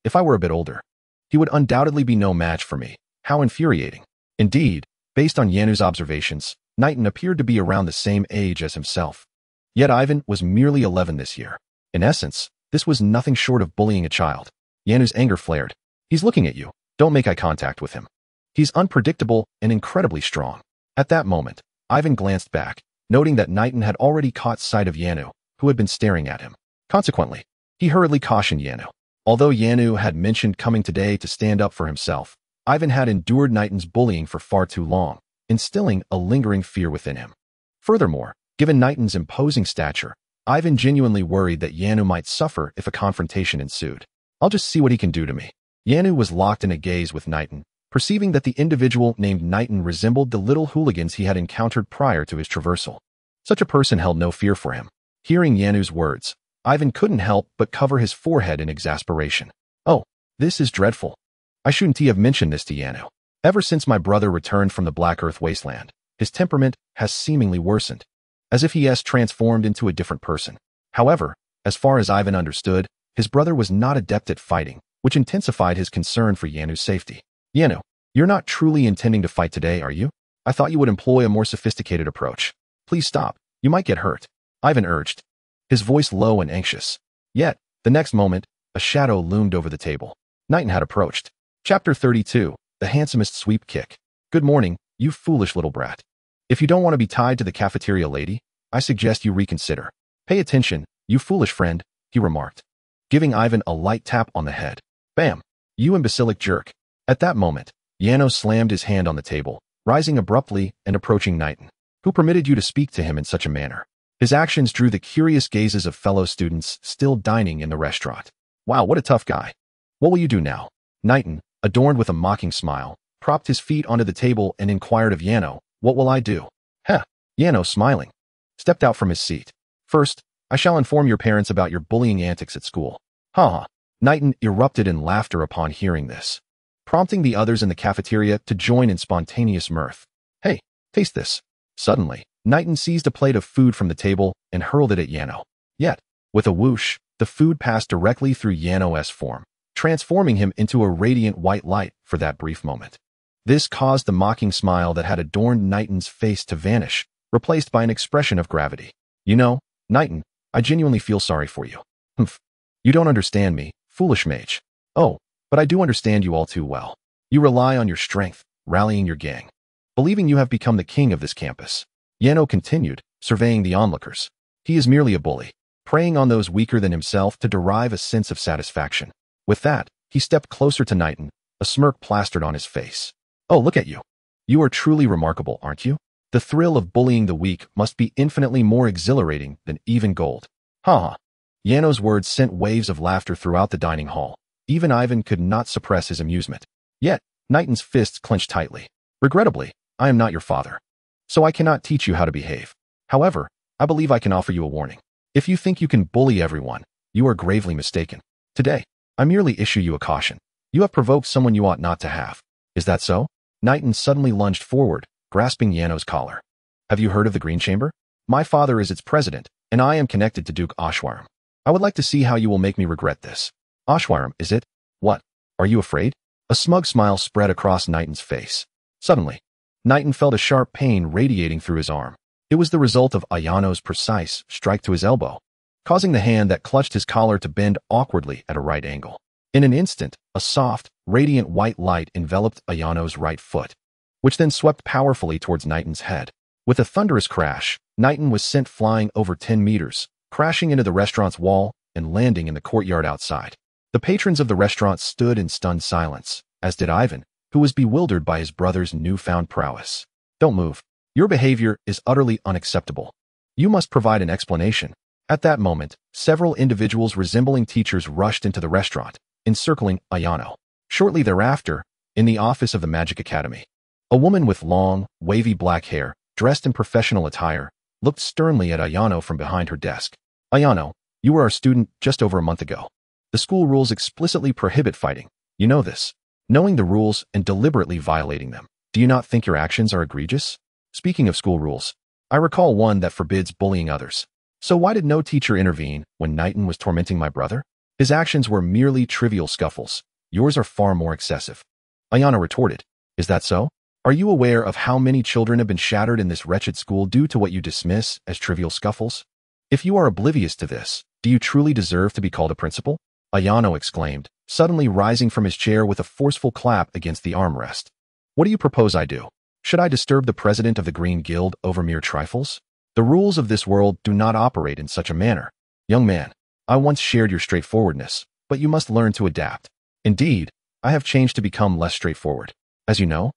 If I were a bit older, he would undoubtedly be no match for me." How infuriating. Indeed, based on Yanu's observations, Nighton appeared to be around the same age as himself. Yet Ivan was merely 11 this year. In essence, this was nothing short of bullying a child. Yanu's anger flared. "He's looking at you. Don't make eye contact with him. He's unpredictable and incredibly strong." At that moment, Ivan glanced back, noting that Nighton had already caught sight of Yanu, who had been staring at him. Consequently, he hurriedly cautioned Yanu. Although Yanu had mentioned coming today to stand up for himself, Ivan had endured Nighton's bullying for far too long, instilling a lingering fear within him. Furthermore, given Nighton's imposing stature, Ivan genuinely worried that Yanu might suffer if a confrontation ensued. "I'll just see what he can do to me." Yanu was locked in a gaze with Nighton, perceiving that the individual named Nighton resembled the little hooligans he had encountered prior to his traversal. Such a person held no fear for him. Hearing Yanu's words, Ivan couldn't help but cover his forehead in exasperation. "Oh, this is dreadful. I shouldn't have mentioned this to Yanu. Ever since my brother returned from the Black Earth wasteland, his temperament has seemingly worsened, as if he has transformed into a different person." However, as far as Ivan understood, his brother was not adept at fighting, which intensified his concern for Yanu's safety. "Yanu, you're not truly intending to fight today, are you? I thought you would employ a more sophisticated approach. Please stop. You might get hurt," Ivan urged, his voice low and anxious. Yet, the next moment, a shadow loomed over the table. Nighton had approached. Chapter 32, The Handsomest Sweep Kick. "Good morning, you foolish little brat. If you don't want to be tied to the cafeteria lady, I suggest you reconsider. Pay attention, you foolish friend," he remarked, giving Ivan a light tap on the head. "Bam! You imbecilic jerk." At that moment, Yano slammed his hand on the table, rising abruptly and approaching Nighton. "Who permitted you to speak to him in such a manner?" His actions drew the curious gazes of fellow students still dining in the restaurant. "Wow, what a tough guy. What will you do now?" Nighton, adorned with a mocking smile, propped his feet onto the table and inquired of Yano, "What will I do?" "Heh." Yano, smiling, stepped out from his seat. "First, I shall inform your parents about your bullying antics at school." "Ha ha." Nighton erupted in laughter upon hearing this, prompting the others in the cafeteria to join in spontaneous mirth. "Hey, taste this." Suddenly, Nighton seized a plate of food from the table and hurled it at Yano. Yet, with a whoosh, the food passed directly through Yano's form, transforming him into a radiant white light for that brief moment. This caused the mocking smile that had adorned Nighton's face to vanish, replaced by an expression of gravity. "You know, Nighton, I genuinely feel sorry for you." "Humph. You don't understand me, foolish mage." "Oh, but I do understand you all too well. You rely on your strength, rallying your gang, believing you have become the king of this campus." Yano continued, surveying the onlookers. "He is merely a bully, preying on those weaker than himself to derive a sense of satisfaction." With that, he stepped closer to Nighton, a smirk plastered on his face. "Oh, look at you. You are truly remarkable, aren't you? The thrill of bullying the weak must be infinitely more exhilarating than even gold." "Ha ha." Yano's words sent waves of laughter throughout the dining hall. Even Ivan could not suppress his amusement. Yet, Nighton's fists clenched tightly. "Regrettably, I am not your father, so I cannot teach you how to behave. However, I believe I can offer you a warning. If you think you can bully everyone, you are gravely mistaken. Today, I merely issue you a caution. You have provoked someone you ought not to have. Is that so?" Nighton suddenly lunged forward, grasping Yano's collar. "Have you heard of the Green Chamber? My father is its president, and I am connected to Duke Ashwarm. I would like to see how you will make me regret this." "Ashwarm, is it? What? Are you afraid?" A smug smile spread across Nighton's face. Suddenly, Nighton felt a sharp pain radiating through his arm. It was the result of Ayano's precise strike to his elbow, causing the hand that clutched his collar to bend awkwardly at a right angle. In an instant, a soft, radiant white light enveloped Ayano's right foot, which then swept powerfully towards Nighton's head. With a thunderous crash, Knighton was sent flying over 10 meters, crashing into the restaurant's wall and landing in the courtyard outside. The patrons of the restaurant stood in stunned silence, as did Ivan, who was bewildered by his brother's newfound prowess. Don't move. Your behavior is utterly unacceptable. You must provide an explanation. At that moment, several individuals resembling teachers rushed into the restaurant, encircling Ayano. Shortly thereafter, in the office of the Magic Academy, a woman with long, wavy black hair, dressed in professional attire, looked sternly at Ayano from behind her desk. Ayano, you were our student just over a month ago. The school rules explicitly prohibit fighting. You know this. Knowing the rules and deliberately violating them, do you not think your actions are egregious? Speaking of school rules, I recall one that forbids bullying others. So why did no teacher intervene when Knighton was tormenting my brother? His actions were merely trivial scuffles. Yours are far more excessive. Ayano retorted. Is that so? Are you aware of how many children have been shattered in this wretched school due to what you dismiss as trivial scuffles? If you are oblivious to this, do you truly deserve to be called a principal? Ayano exclaimed, suddenly rising from his chair with a forceful clap against the armrest. What do you propose I do? Should I disturb the president of the Green Guild over mere trifles? The rules of this world do not operate in such a manner. Young man, I once shared your straightforwardness, but you must learn to adapt. Indeed, I have changed to become less straightforward. As you know,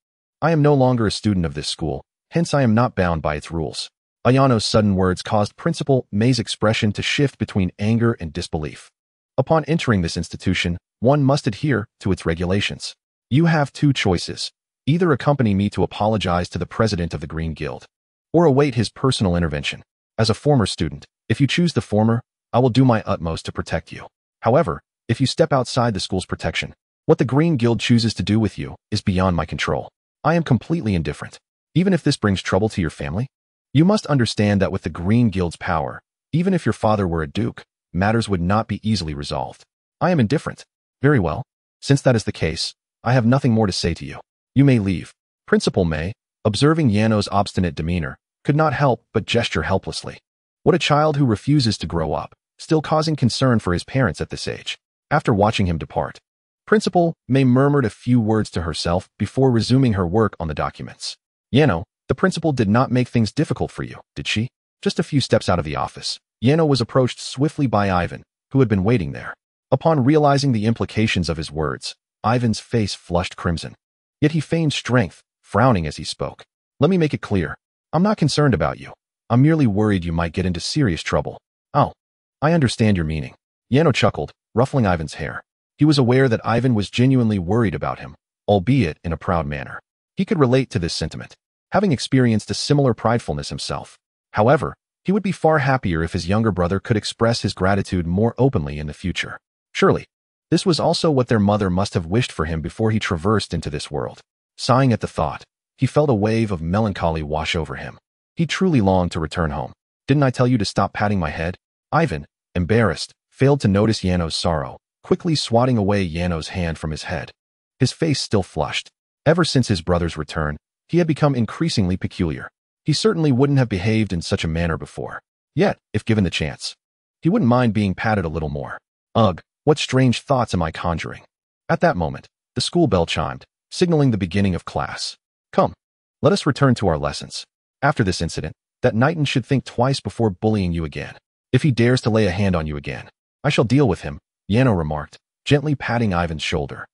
I am no longer a student of this school, hence I am not bound by its rules. Ayano's sudden words caused Principal May's expression to shift between anger and disbelief. Upon entering this institution, one must adhere to its regulations. You have two choices. Either accompany me to apologize to the president of the Green Guild, or await his personal intervention. As a former student, if you choose the former, I will do my utmost to protect you. However, if you step outside the school's protection, what the Green Guild chooses to do with you is beyond my control. I am completely indifferent. Even if this brings trouble to your family, you must understand that with the Green Guild's power, even if your father were a duke, matters would not be easily resolved. I am indifferent. Very well. Since that is the case, I have nothing more to say to you. You may leave. Principal May, observing Yano's obstinate demeanor, could not help but gesture helplessly. What a child who refuses to grow up, still causing concern for his parents at this age. After watching him depart, Principal May murmured a few words to herself before resuming her work on the documents. Yano, the principal did not make things difficult for you, did she? Just a few steps out of the office, Yano was approached swiftly by Ivan, who had been waiting there. Upon realizing the implications of his words, Ivan's face flushed crimson. Yet he feigned strength, frowning as he spoke. Let me make it clear. I'm not concerned about you. I'm merely worried you might get into serious trouble. Oh, I understand your meaning. Yano chuckled, ruffling Ivan's hair. He was aware that Ivan was genuinely worried about him, albeit in a proud manner. He could relate to this sentiment, having experienced a similar pridefulness himself. However, he would be far happier if his younger brother could express his gratitude more openly in the future. Surely, this was also what their mother must have wished for him before he traversed into this world. Sighing at the thought, he felt a wave of melancholy wash over him. He truly longed to return home. Didn't I tell you to stop patting my head? Ivan, embarrassed, failed to notice Yano's sorrow, quickly swatting away Yano's hand from his head. His face still flushed. Ever since his brother's return, he had become increasingly peculiar. He certainly wouldn't have behaved in such a manner before. Yet, if given the chance, he wouldn't mind being patted a little more. Ugh, what strange thoughts am I conjuring? At that moment, the school bell chimed, signaling the beginning of class. Come, let us return to our lessons. After this incident, that Knighton should think twice before bullying you again. If he dares to lay a hand on you again, I shall deal with him, Yano remarked, gently patting Ivan's shoulder.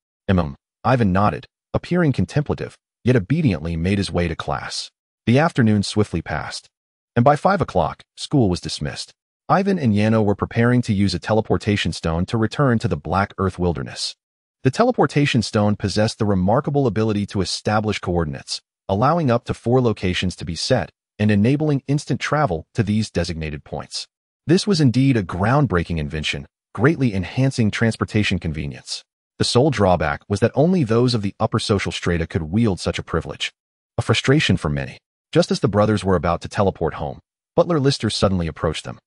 Ivan nodded, appearing contemplative, yet obediently made his way to class. The afternoon swiftly passed, and by 5 o'clock, school was dismissed. Ivan and Yano were preparing to use a teleportation stone to return to the Black Earth wilderness. The teleportation stone possessed the remarkable ability to establish coordinates, allowing up to 4 locations to be set and enabling instant travel to these designated points. This was indeed a groundbreaking invention, greatly enhancing transportation convenience. The sole drawback was that only those of the upper social strata could wield such a privilege. A frustration for many. Just as the brothers were about to teleport home, Butler Lister suddenly approached them,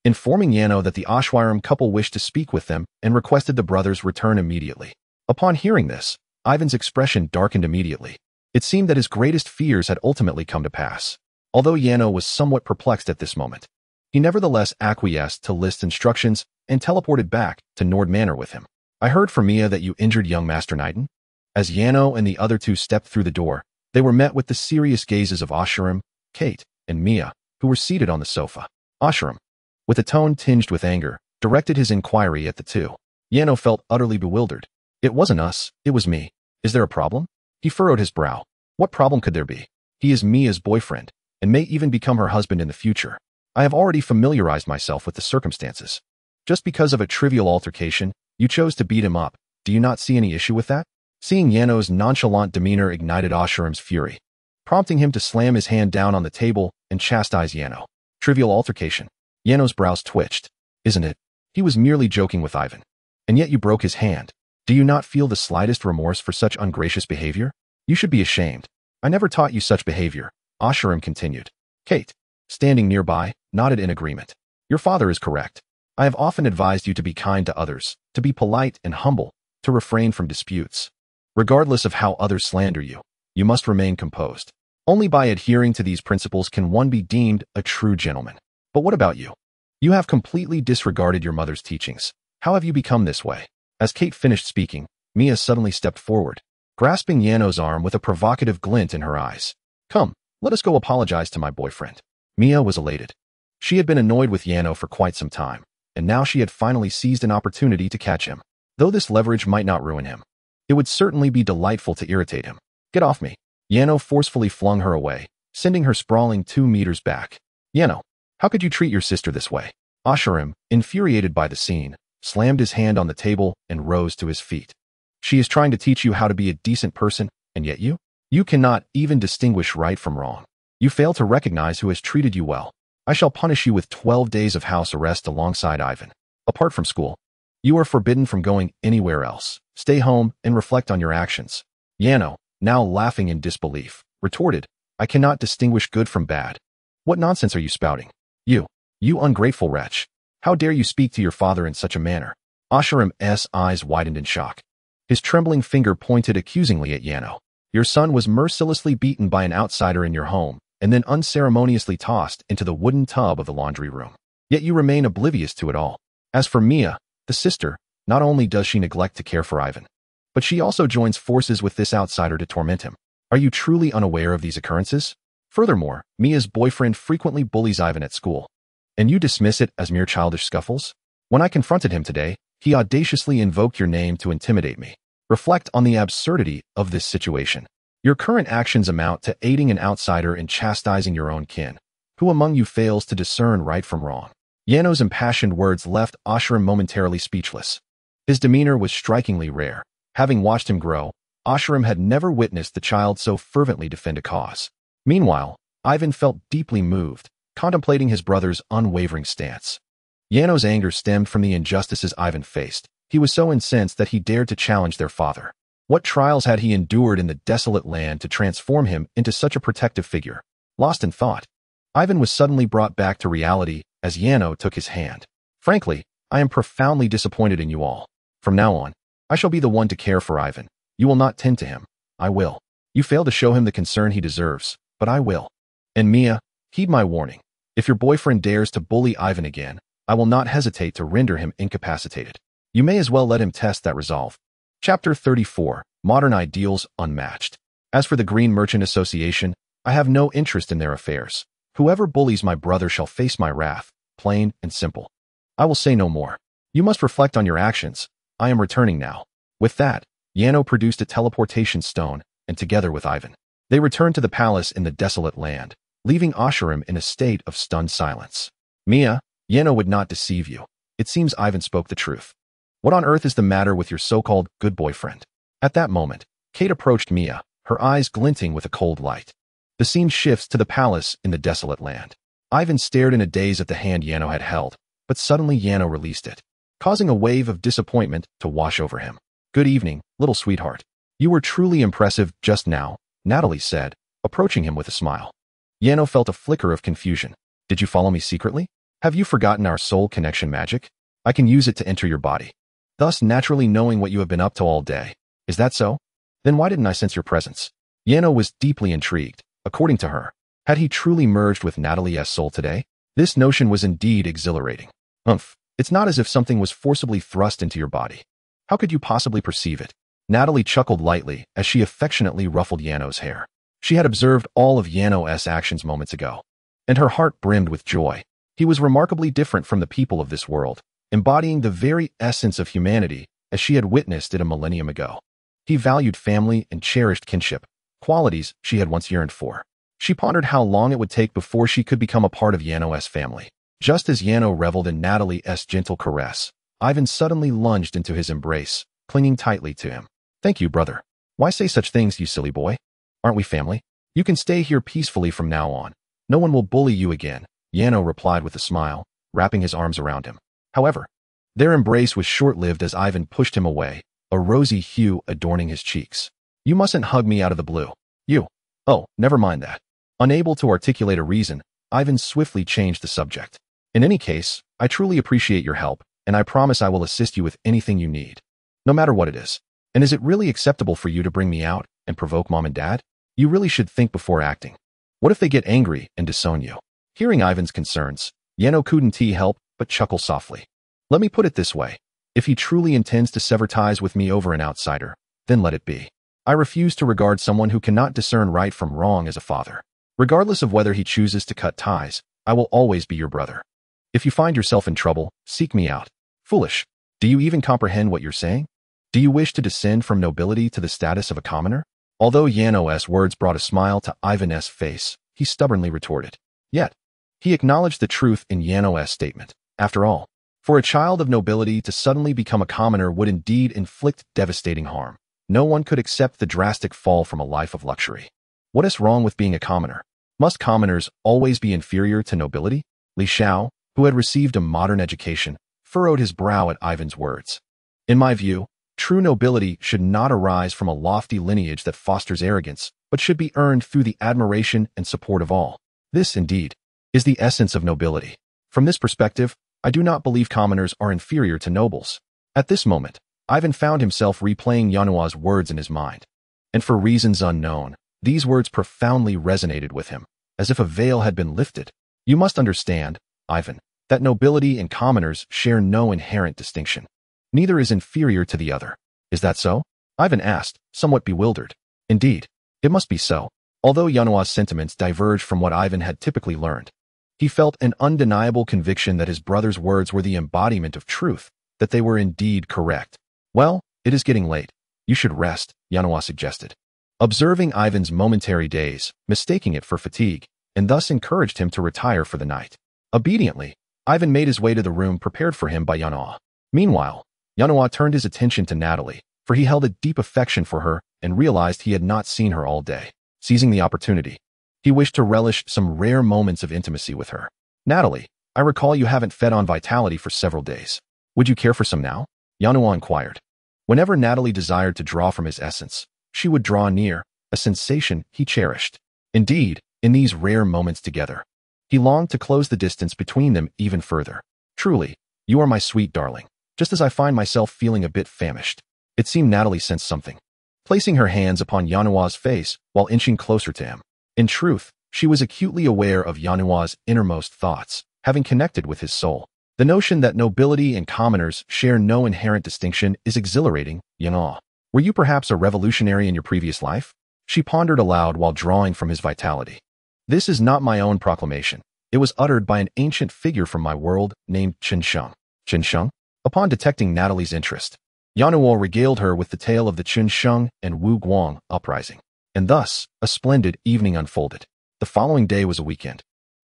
informing Yano that the Oshwiram couple wished to speak with them and requested the brothers return immediately. Upon hearing this, Ivan's expression darkened immediately. It seemed that his greatest fears had ultimately come to pass. Although Yano was somewhat perplexed at this moment, he nevertheless acquiesced to List's instructions and teleported back to Nord Manor with him. I heard from Mia that you injured young Master Knighton. As Yano and the other two stepped through the door, they were met with the serious gazes of Oshiram, Kate, and Mia, who were seated on the sofa. Asherim, with a tone tinged with anger, directed his inquiry at the two. Yano felt utterly bewildered. It wasn't us, it was me. Is there a problem? He furrowed his brow. What problem could there be? He is Mia's boyfriend, and may even become her husband in the future. I have already familiarized myself with the circumstances. Just because of a trivial altercation, you chose to beat him up. Do you not see any issue with that? Seeing Yano's nonchalant demeanor ignited Asherim's fury, prompting him to slam his hand down on the table and chastise Yano. Trivial altercation. Yano's brows twitched. Isn't it? He was merely joking with Ivan. And yet you broke his hand. Do you not feel the slightest remorse for such ungracious behavior? You should be ashamed. I never taught you such behavior, Asherim continued. Kate, standing nearby, nodded in agreement. Your father is correct. I have often advised you to be kind to others, to be polite and humble, to refrain from disputes. Regardless of how others slander you, you must remain composed. Only by adhering to these principles can one be deemed a true gentleman. But what about you? You have completely disregarded your mother's teachings. How have you become this way? As Kate finished speaking, Mia suddenly stepped forward, grasping Yano's arm with a provocative glint in her eyes. Come, let us go apologize to my boyfriend. Mia was elated. She had been annoyed with Yano for quite some time, and now she had finally seized an opportunity to catch him. Though this leverage might not ruin him, it would certainly be delightful to irritate him. Get off me. Yano forcefully flung her away, sending her sprawling 2 meters back. Yano, how could you treat your sister this way? Asherim, infuriated by the scene, slammed his hand on the table and rose to his feet. She is trying to teach you how to be a decent person, and yet you cannot even distinguish right from wrong. You fail to recognize who has treated you well. I shall punish you with 12 days of house arrest alongside Ivan. Apart from school, you are forbidden from going anywhere else. Stay home and reflect on your actions. Yano, now laughing in disbelief, retorted, I cannot distinguish good from bad. What nonsense are you spouting? You ungrateful wretch. How dare you speak to your father in such a manner? Asherim's eyes widened in shock. His trembling finger pointed accusingly at Yano. Your son was mercilessly beaten by an outsider in your home, and then unceremoniously tossed into the wooden tub of the laundry room. Yet you remain oblivious to it all. As for Mia, the sister, not only does she neglect to care for Ivan, but she also joins forces with this outsider to torment him. Are you truly unaware of these occurrences? Furthermore, Mia's boyfriend frequently bullies Ivan at school, and you dismiss it as mere childish scuffles? When I confronted him today, he audaciously invoked your name to intimidate me. Reflect on the absurdity of this situation. Your current actions amount to aiding an outsider in chastising your own kin. Who among you fails to discern right from wrong? Yano's impassioned words left Asherim momentarily speechless. His demeanor was strikingly rare. Having watched him grow, Asherim had never witnessed the child so fervently defend a cause. Meanwhile, Ivan felt deeply moved, contemplating his brother's unwavering stance. Yano's anger stemmed from the injustices Ivan faced. He was so incensed that he dared to challenge their father. What trials had he endured in the desolate land to transform him into such a protective figure? Lost in thought, Ivan was suddenly brought back to reality as Yano took his hand. Frankly, I am profoundly disappointed in you all. From now on, I shall be the one to care for Ivan. You will not tend to him. I will. You fail to show him the concern he deserves, but I will. And Mia, heed my warning. If your boyfriend dares to bully Ivan again, I will not hesitate to render him incapacitated. You may as well let him test that resolve. Chapter 34, Modern Ideals Unmatched. As for the Green Merchant Association, I have no interest in their affairs. Whoever bullies my brother shall face my wrath, plain and simple. I will say no more. You must reflect on your actions. I am returning now. With that, Yano produced a teleportation stone, and together with Ivan, they returned to the palace in the desolate land, leaving Asherim in a state of stunned silence. Mia, Yano would not deceive you. It seems Ivan spoke the truth. What on earth is the matter with your so-called good boyfriend? At that moment, Kate approached Mia, her eyes glinting with a cold light. The scene shifts to the palace in the desolate land. Ivan stared in a daze at the hand Yano had held, but suddenly Yano released it, causing a wave of disappointment to wash over him. Good evening, little sweetheart. You were truly impressive just now, Natalie said, approaching him with a smile. Yano felt a flicker of confusion. Did you follow me secretly? Have you forgotten our soul connection magic? I can use it to enter your body, thus naturally knowing what you have been up to all day. Is that so? Then why didn't I sense your presence? Yano was deeply intrigued. According to her, had he truly merged with Natalia's soul today? This notion was indeed exhilarating. It's not as if something was forcibly thrust into your body. How could you possibly perceive it? Natalie chuckled lightly as she affectionately ruffled Yano's hair. She had observed all of Yano's actions moments ago. and her heart brimmed with joy. He was remarkably different from the people of this world, embodying the very essence of humanity as she had witnessed it a millennium ago. He valued family and cherished kinship, qualities she had once yearned for. She pondered how long it would take before she could become a part of Yano's family. Just as Yano reveled in Natalie's gentle caress, Ivan suddenly lunged into his embrace, clinging tightly to him. "Thank you, brother. Why say such things, you silly boy? Aren't we family? You can stay here peacefully from now on. No one will bully you again," Yano replied with a smile, wrapping his arms around him. However, their embrace was short-lived as Ivan pushed him away, a rosy hue adorning his cheeks. "You mustn't hug me out of the blue. You." "Oh, never mind that." Unable to articulate a reason, Ivan swiftly changed the subject. "In any case, I truly appreciate your help, and I promise I will assist you with anything you need, no matter what it is. And is it really acceptable for you to bring me out and provoke Mom and Dad? You really should think before acting. What if they get angry and disown you?" Hearing Ivan's concerns, Yano couldn't help but chuckle softly. "Let me put it this way. If he truly intends to sever ties with me over an outsider, then let it be. I refuse to regard someone who cannot discern right from wrong as a father. Regardless of whether he chooses to cut ties, I will always be your brother. If you find yourself in trouble, seek me out." "Foolish. Do you even comprehend what you're saying? Do you wish to descend from nobility to the status of a commoner?" Although Yano's words brought a smile to Ivan's face, he stubbornly retorted. Yet, he acknowledged the truth in Yano's statement. After all, for a child of nobility to suddenly become a commoner would indeed inflict devastating harm. No one could accept the drastic fall from a life of luxury. What is wrong with being a commoner? Must commoners always be inferior to nobility? Li Xiao, who had received a modern education, furrowed his brow at Ivan's words. "In my view, true nobility should not arise from a lofty lineage that fosters arrogance, but should be earned through the admiration and support of all. This, indeed, is the essence of nobility. From this perspective, I do not believe commoners are inferior to nobles." At this moment, Ivan found himself replaying Yano's words in his mind. And for reasons unknown, these words profoundly resonated with him, as if a veil had been lifted. "You must understand, Ivan, that nobility and commoners share no inherent distinction. Neither is inferior to the other. Is that so?" Ivan asked, somewhat bewildered. Indeed, it must be so. Although Yano's sentiments diverged from what Ivan had typically learned, he felt an undeniable conviction that his brother's words were the embodiment of truth, that they were indeed correct. "Well, it is getting late. You should rest," Yano suggested, observing Ivan's momentary daze, mistaking it for fatigue, and thus encouraged him to retire for the night. Obediently, Ivan made his way to the room prepared for him by Yano. Meanwhile, Yano turned his attention to Natalie, for he held a deep affection for her and realized he had not seen her all day. Seizing the opportunity, he wished to relish some rare moments of intimacy with her. "Natalie, I recall you haven't fed on vitality for several days. Would you care for some now?" Yano inquired. Whenever Natalie desired to draw from his essence, she would draw near, a sensation he cherished. Indeed, in these rare moments together, he longed to close the distance between them even further. "Truly, you are my sweet darling, just as I find myself feeling a bit famished." It seemed Natalie sensed something, placing her hands upon Yano's face while inching closer to him. In truth, she was acutely aware of Yano's innermost thoughts, having connected with his soul. The notion that nobility and commoners share no inherent distinction is exhilarating. "Yano, were you perhaps a revolutionary in your previous life?" she pondered aloud while drawing from his vitality. "This is not my own proclamation. It was uttered by an ancient figure from my world named Chen Sheng." "Chen Sheng?" Upon detecting Natalie's interest, Yano regaled her with the tale of the Chen Sheng and Wu Guang uprising. And thus, a splendid evening unfolded. The following day was a weekend,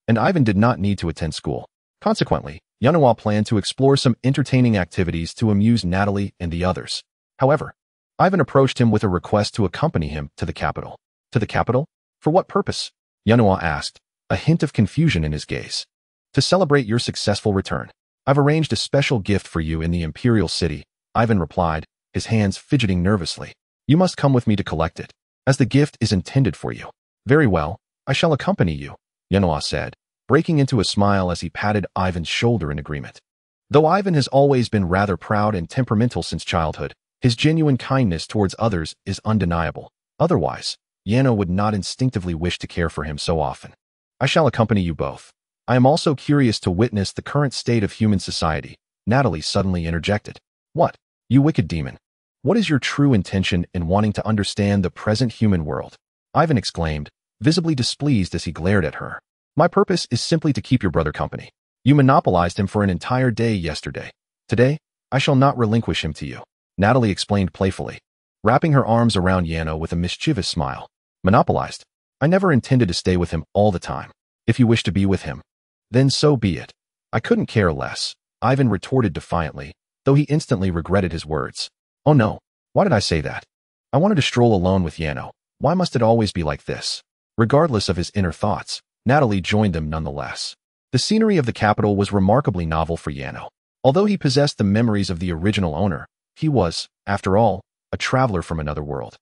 and Ivan did not need to attend school. Consequently, Yano planned to explore some entertaining activities to amuse Natalie and the others. However, Ivan approached him with a request to accompany him to the capital. "To the capital? For what purpose?" Yano asked, a hint of confusion in his gaze. "To celebrate your successful return. I've arranged a special gift for you in the imperial city," Ivan replied, his hands fidgeting nervously. "You must come with me to collect it, as the gift is intended for you." "Very well, I shall accompany you," Yano said, breaking into a smile as he patted Ivan's shoulder in agreement. Though Ivan has always been rather proud and temperamental since childhood, his genuine kindness towards others is undeniable. Otherwise, Yano would not instinctively wish to care for him so often. "I shall accompany you both. I am also curious to witness the current state of human society," Natalie suddenly interjected. "What? You wicked demon. What is your true intention in wanting to understand the present human world?" Ivan exclaimed, visibly displeased as he glared at her. My purpose is simply to keep your brother company. You monopolized him for an entire day yesterday. Today, I shall not relinquish him to you, Natalie explained playfully, wrapping her arms around Yano with a mischievous smile. Monopolized? I never intended to stay with him all the time. If you wish to be with him, then so be it. I couldn't care less, Ivan retorted defiantly, though he instantly regretted his words. Oh no, why did I say that? I wanted to stroll alone with Yano. Why must it always be like this? Regardless of his inner thoughts, Natalie joined them nonetheless. The scenery of the capital was remarkably novel for Yano. Although he possessed the memories of the original owner, he was, after all, a traveler from another world.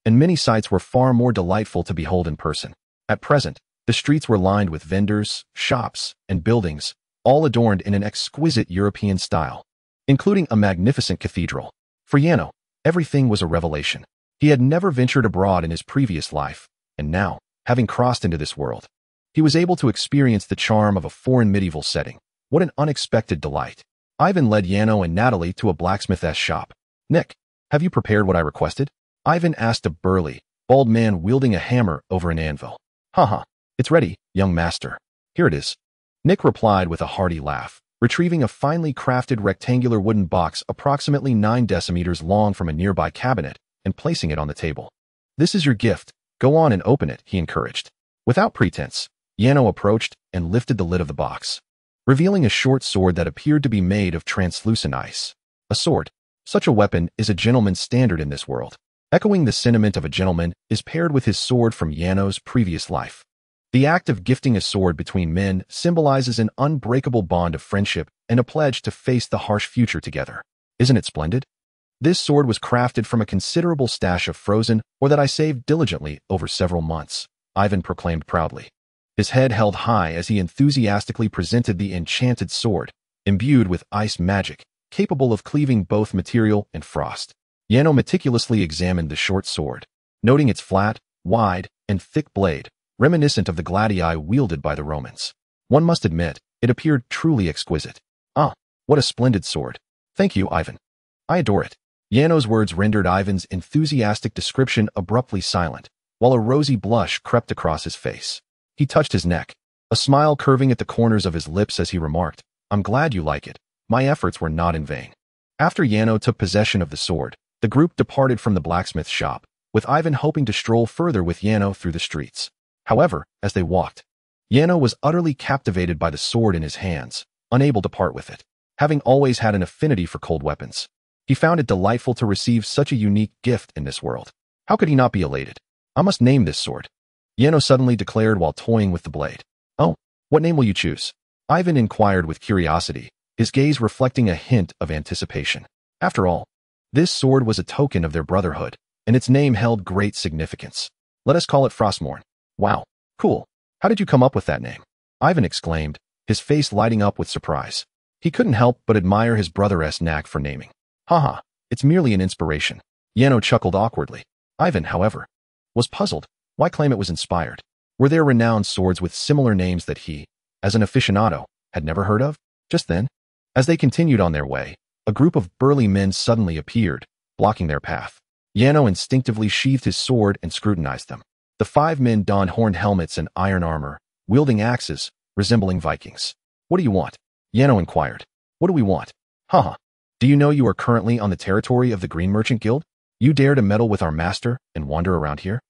And many sights were far more delightful to behold in person. At present, the streets were lined with vendors, shops, and buildings, all adorned in an exquisite European style, including a magnificent cathedral. For Yano, everything was a revelation. He had never ventured abroad in his previous life, and now, having crossed into this world, he was able to experience the charm of a foreign medieval setting. What an unexpected delight. Ivan led Yano and Natalie to a blacksmith's shop. Nick, have you prepared what I requested? Ivan asked a burly, bald man wielding a hammer over an anvil. Haha, it's ready, young master. Here it is. Nick replied with a hearty laugh, retrieving a finely crafted rectangular wooden box approximately 9 decimeters long from a nearby cabinet and placing it on the table. This is your gift. Go on and open it, he encouraged. Without pretense, Yano approached and lifted the lid of the box, revealing a short sword that appeared to be made of translucent ice. A sword. Such a weapon is a gentleman's standard in this world. Echoing the sentiment of a gentleman is paired with his sword from Yano's previous life. The act of gifting a sword between men symbolizes an unbreakable bond of friendship and a pledge to face the harsh future together. Isn't it splendid? This sword was crafted from a considerable stash of frozen or that I saved diligently over several months, Ivan proclaimed proudly. His head held high as he enthusiastically presented the enchanted sword, imbued with ice magic, capable of cleaving both material and frost. Yano meticulously examined the short sword, noting its flat, wide, and thick blade, reminiscent of the gladii wielded by the Romans. One must admit, it appeared truly exquisite. Ah, what a splendid sword. Thank you, Ivan. I adore it. Yano's words rendered Ivan's enthusiastic description abruptly silent, while a rosy blush crept across his face. He touched his neck, a smile curving at the corners of his lips as he remarked, I'm glad you like it. My efforts were not in vain. After Yano took possession of the sword, the group departed from the blacksmith shop, with Ivan hoping to stroll further with Yano through the streets. However, as they walked, Yano was utterly captivated by the sword in his hands, unable to part with it. Having always had an affinity for cold weapons, he found it delightful to receive such a unique gift in this world. How could he not be elated? I must name this sword, Yano suddenly declared while toying with the blade. Oh, what name will you choose? Ivan inquired with curiosity, his gaze reflecting a hint of anticipation. After all, this sword was a token of their brotherhood, and its name held great significance. Let us call it Frostmourne. Wow, cool. How did you come up with that name? Ivan exclaimed, his face lighting up with surprise. He couldn't help but admire his brother's knack for naming. Haha, it's merely an inspiration. Yano chuckled awkwardly. Ivan, however, was puzzled. Why claim it was inspired? Were there renowned swords with similar names that he, as an aficionado, had never heard of? Just then, as they continued on their way, a group of burly men suddenly appeared, blocking their path. Yano instinctively sheathed his sword and scrutinized them. The 5 men donned horned helmets and iron armor, wielding axes, resembling Vikings. What do you want? Yano inquired. What do we want? Haha. Do you know you are currently on the territory of the Green Merchant Guild? You dare to meddle with our master and wander around here?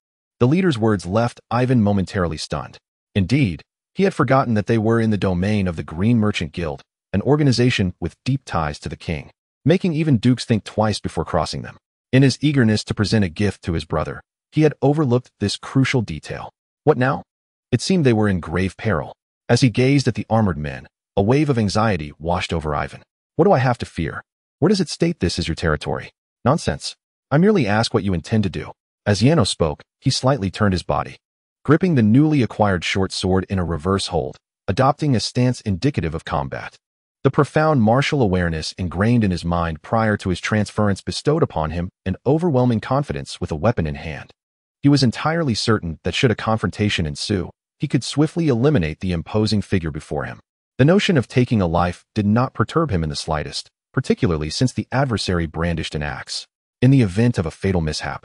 The leader's words left Ivan momentarily stunned. Indeed, he had forgotten that they were in the domain of the Green Merchant Guild, an organization with deep ties to the king, making even dukes think twice before crossing them. In his eagerness to present a gift to his brother, he had overlooked this crucial detail. What now? It seemed they were in grave peril. As he gazed at the armored men, a wave of anxiety washed over Ivan. What do I have to fear? Where does it state this is your territory? Nonsense. I merely ask what you intend to do. As Yano spoke, he slightly turned his body, gripping the newly acquired short sword in a reverse hold, adopting a stance indicative of combat. The profound martial awareness ingrained in his mind prior to his transference bestowed upon him an overwhelming confidence with a weapon in hand. He was entirely certain that should a confrontation ensue, he could swiftly eliminate the imposing figure before him. The notion of taking a life did not perturb him in the slightest, particularly since the adversary brandished an axe. In the event of a fatal mishap,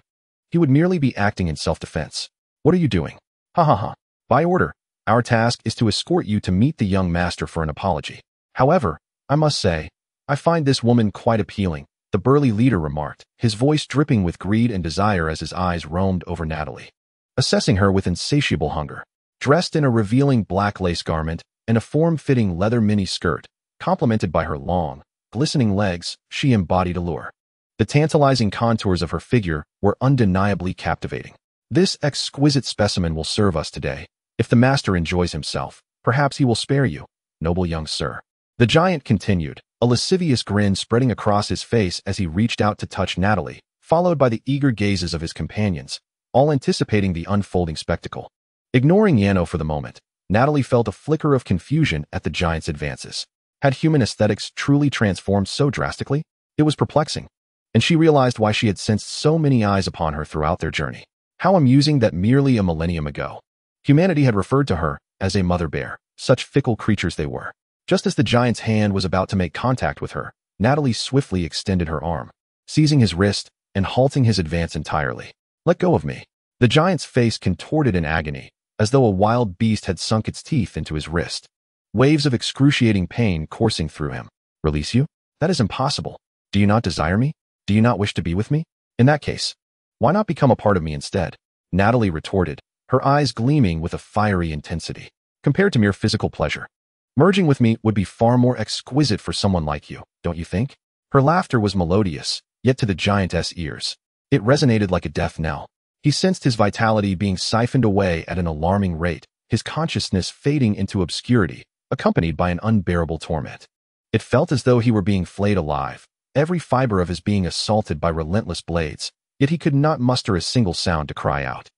he would merely be acting in self-defense. What are you doing? Ha ha ha. By order, Our task is to escort you to meet the young master for an apology. However, I must say, I find this woman quite appealing, the burly leader remarked, his voice dripping with greed and desire as his eyes roamed over Natalie, assessing her with insatiable hunger. Dressed in a revealing black lace garment and a form-fitting leather mini-skirt, complemented by her long, glistening legs, she embodied allure. The tantalizing contours of her figure were undeniably captivating. This exquisite specimen will serve us today. If the master enjoys himself, perhaps he will spare you, noble young sir. The giant continued, a lascivious grin spreading across his face as he reached out to touch Natalie, followed by the eager gazes of his companions, all anticipating the unfolding spectacle. Ignoring Yano for the moment, Natalie felt a flicker of confusion at the giant's advances. Had human aesthetics truly transformed so drastically? It was perplexing, and she realized why she had sensed so many eyes upon her throughout their journey. How amusing that merely a millennium ago, humanity had referred to her as a mother bear. Such fickle creatures they were. Just as the giant's hand was about to make contact with her, Natalie swiftly extended her arm, seizing his wrist and halting his advance entirely. Let go of me. The giant's face contorted in agony, as though a wild beast had sunk its teeth into his wrist. Waves of excruciating pain coursing through him. Release you? That is impossible. Do you not desire me? Do you not wish to be with me? In that case, why not become a part of me instead? Natalie retorted, her eyes gleaming with a fiery intensity. Compared to mere physical pleasure, merging with me would be far more exquisite for someone like you, don't you think? Her laughter was melodious, yet to the giantess' ears, it resonated like a death knell. He sensed his vitality being siphoned away at an alarming rate, his consciousness fading into obscurity, accompanied by an unbearable torment. It felt as though he were being flayed alive, every fiber of his being assaulted by relentless blades, yet he could not muster a single sound to cry out.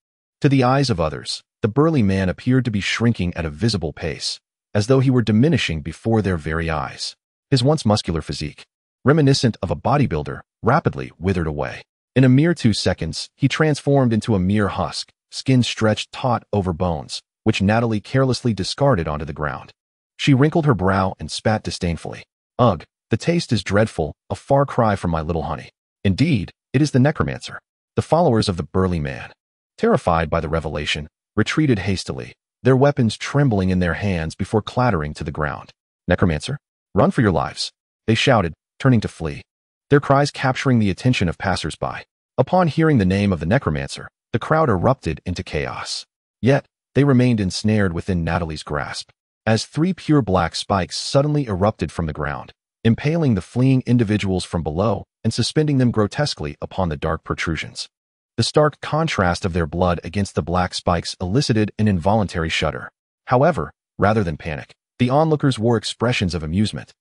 To the eyes of others, the burly man appeared to be shrinking at a visible pace, as though he were diminishing before their very eyes. His once muscular physique, reminiscent of a bodybuilder, rapidly withered away. In a mere 2 seconds, he transformed into a mere husk, skin stretched taut over bones, which Natalie carelessly discarded onto the ground. She wrinkled her brow and spat disdainfully. Ugh, the taste is dreadful, a far cry from my little honey. Indeed, it is the necromancer. The followers of the burly man, terrified by the revelation, retreated hastily, their weapons trembling in their hands before clattering to the ground. Necromancer? Run for your lives, they shouted, turning to flee, their cries capturing the attention of passers-by. Upon hearing the name of the necromancer, the crowd erupted into chaos. Yet, they remained ensnared within Natalie's grasp, as 3 pure black spikes suddenly erupted from the ground, impaling the fleeing individuals from below and suspending them grotesquely upon the dark protrusions. The stark contrast of their blood against the black spikes elicited an involuntary shudder. However, rather than panic, the onlookers wore expressions of amusement,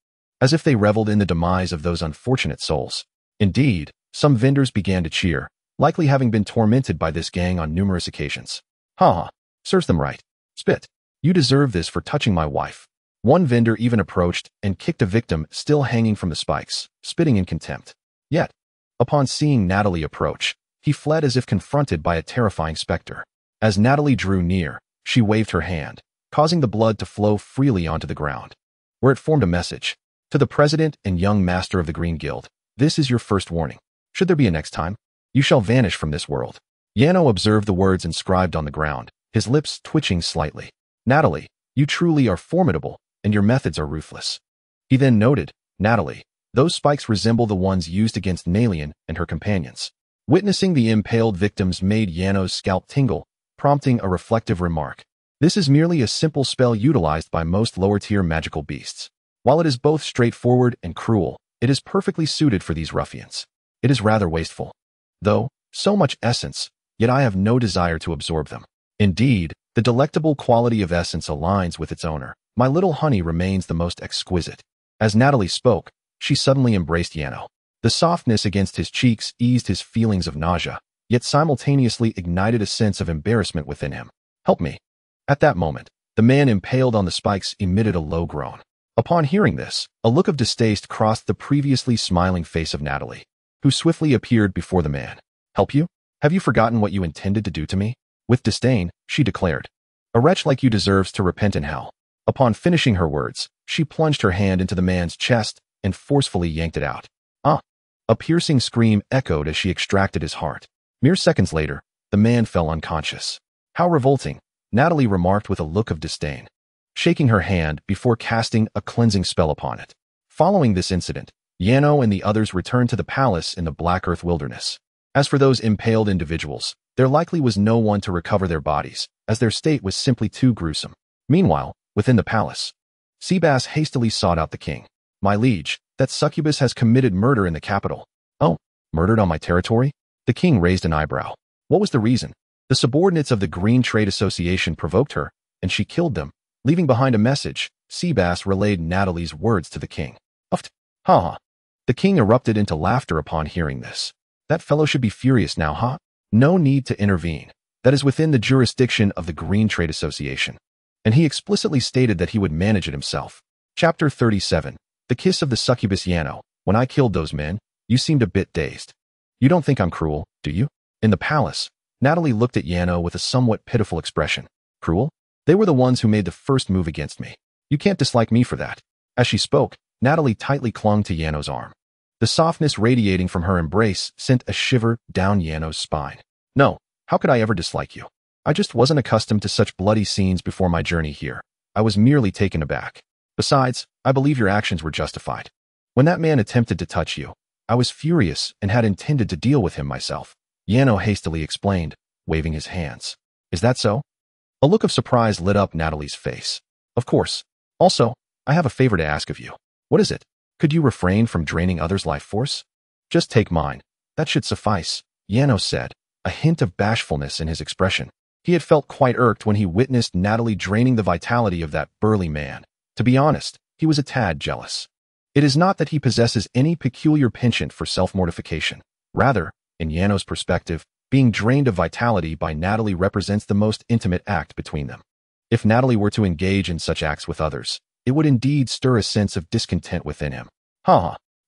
as if they reveled in the demise of those unfortunate souls. Indeed, some vendors began to cheer, likely having been tormented by this gang on numerous occasions. Ha! Serves them right. Spit. You deserve this for touching my wife. One vendor even approached and kicked a victim still hanging from the spikes, spitting in contempt. Yet, upon seeing Natalie approach, he fled as if confronted by a terrifying specter. As Natalie drew near, she waved her hand, causing the blood to flow freely onto the ground, where it formed a message. To the president and young master of the Green Guild, this is your first warning. Should there be a next time, you shall vanish from this world. Yano observed the words inscribed on the ground, his lips twitching slightly. Natalie, you truly are formidable, and your methods are ruthless. He then noted, Natalie, those spikes resemble the ones used against Nalian and her companions. Witnessing the impaled victims made Yano's scalp tingle, prompting a reflective remark. This is merely a simple spell utilized by most lower-tier magical beasts. While it is both straightforward and cruel, it is perfectly suited for these ruffians. It is rather wasteful. Though, so much essence, yet I have no desire to absorb them. Indeed, the delectable quality of essence aligns with its owner. My little honey remains the most exquisite. As Natalie spoke, she suddenly embraced Yano. The softness against his cheeks eased his feelings of nausea, yet simultaneously ignited a sense of embarrassment within him. Help me. At that moment, the man impaled on the spikes emitted a low groan. Upon hearing this, a look of distaste crossed the previously smiling face of Natalie, who swiftly appeared before the man. Help you? Have you forgotten what you intended to do to me? With disdain, she declared. A wretch like you deserves to repent in hell. Upon finishing her words, she plunged her hand into the man's chest and forcefully yanked it out. Ah! A piercing scream echoed as she extracted his heart. Mere seconds later, the man fell unconscious. How revolting! Natalie remarked with a look of disdain, shaking her hand before casting a cleansing spell upon it. Following this incident, Yano and the others returned to the palace in the Black Earth wilderness. As for those impaled individuals, there likely was no one to recover their bodies, as their state was simply too gruesome. Meanwhile, within the palace, Seabass hastily sought out the king. "My liege, that succubus has committed murder in the capital." "Oh, murdered on my territory?" The king raised an eyebrow. What was the reason? The subordinates of the Green Trade Association provoked her, and she killed them, leaving behind a message. Seabass relayed Natalie's words to the king. "Uft, ha." The king erupted into laughter upon hearing this. "That fellow should be furious now, huh? No need to intervene. That is within the jurisdiction of the Green Trade Association." And he explicitly stated that he would manage it himself. Chapter 37. The Kiss of the Succubus. Yano, when I killed those men, you seemed a bit dazed. You don't think I'm cruel, do you? In the palace, Natalie looked at Yano with a somewhat pitiful expression. Cruel? They were the ones who made the first move against me. You can't dislike me for that. As she spoke, Natalie tightly clung to Yano's arm. The softness radiating from her embrace sent a shiver down Yano's spine. No, how could I ever dislike you? I just wasn't accustomed to such bloody scenes before my journey here. I was merely taken aback. Besides, I believe your actions were justified. When that man attempted to touch you, I was furious and had intended to deal with him myself. Yano hastily explained, waving his hands. Is that so? A look of surprise lit up Natalie's face. Of course. Also, I have a favor to ask of you. What is it? Could you refrain from draining others' life force? Just take mine. That should suffice, Yano said, a hint of bashfulness in his expression. He had felt quite irked when he witnessed Natalie draining the vitality of that burly man. To be honest, he was a tad jealous. It is not that he possesses any peculiar penchant for self-mortification. Rather, in Yano's perspective, being drained of vitality by Natalie represents the most intimate act between them. If Natalie were to engage in such acts with others, it would indeed stir a sense of discontent within him.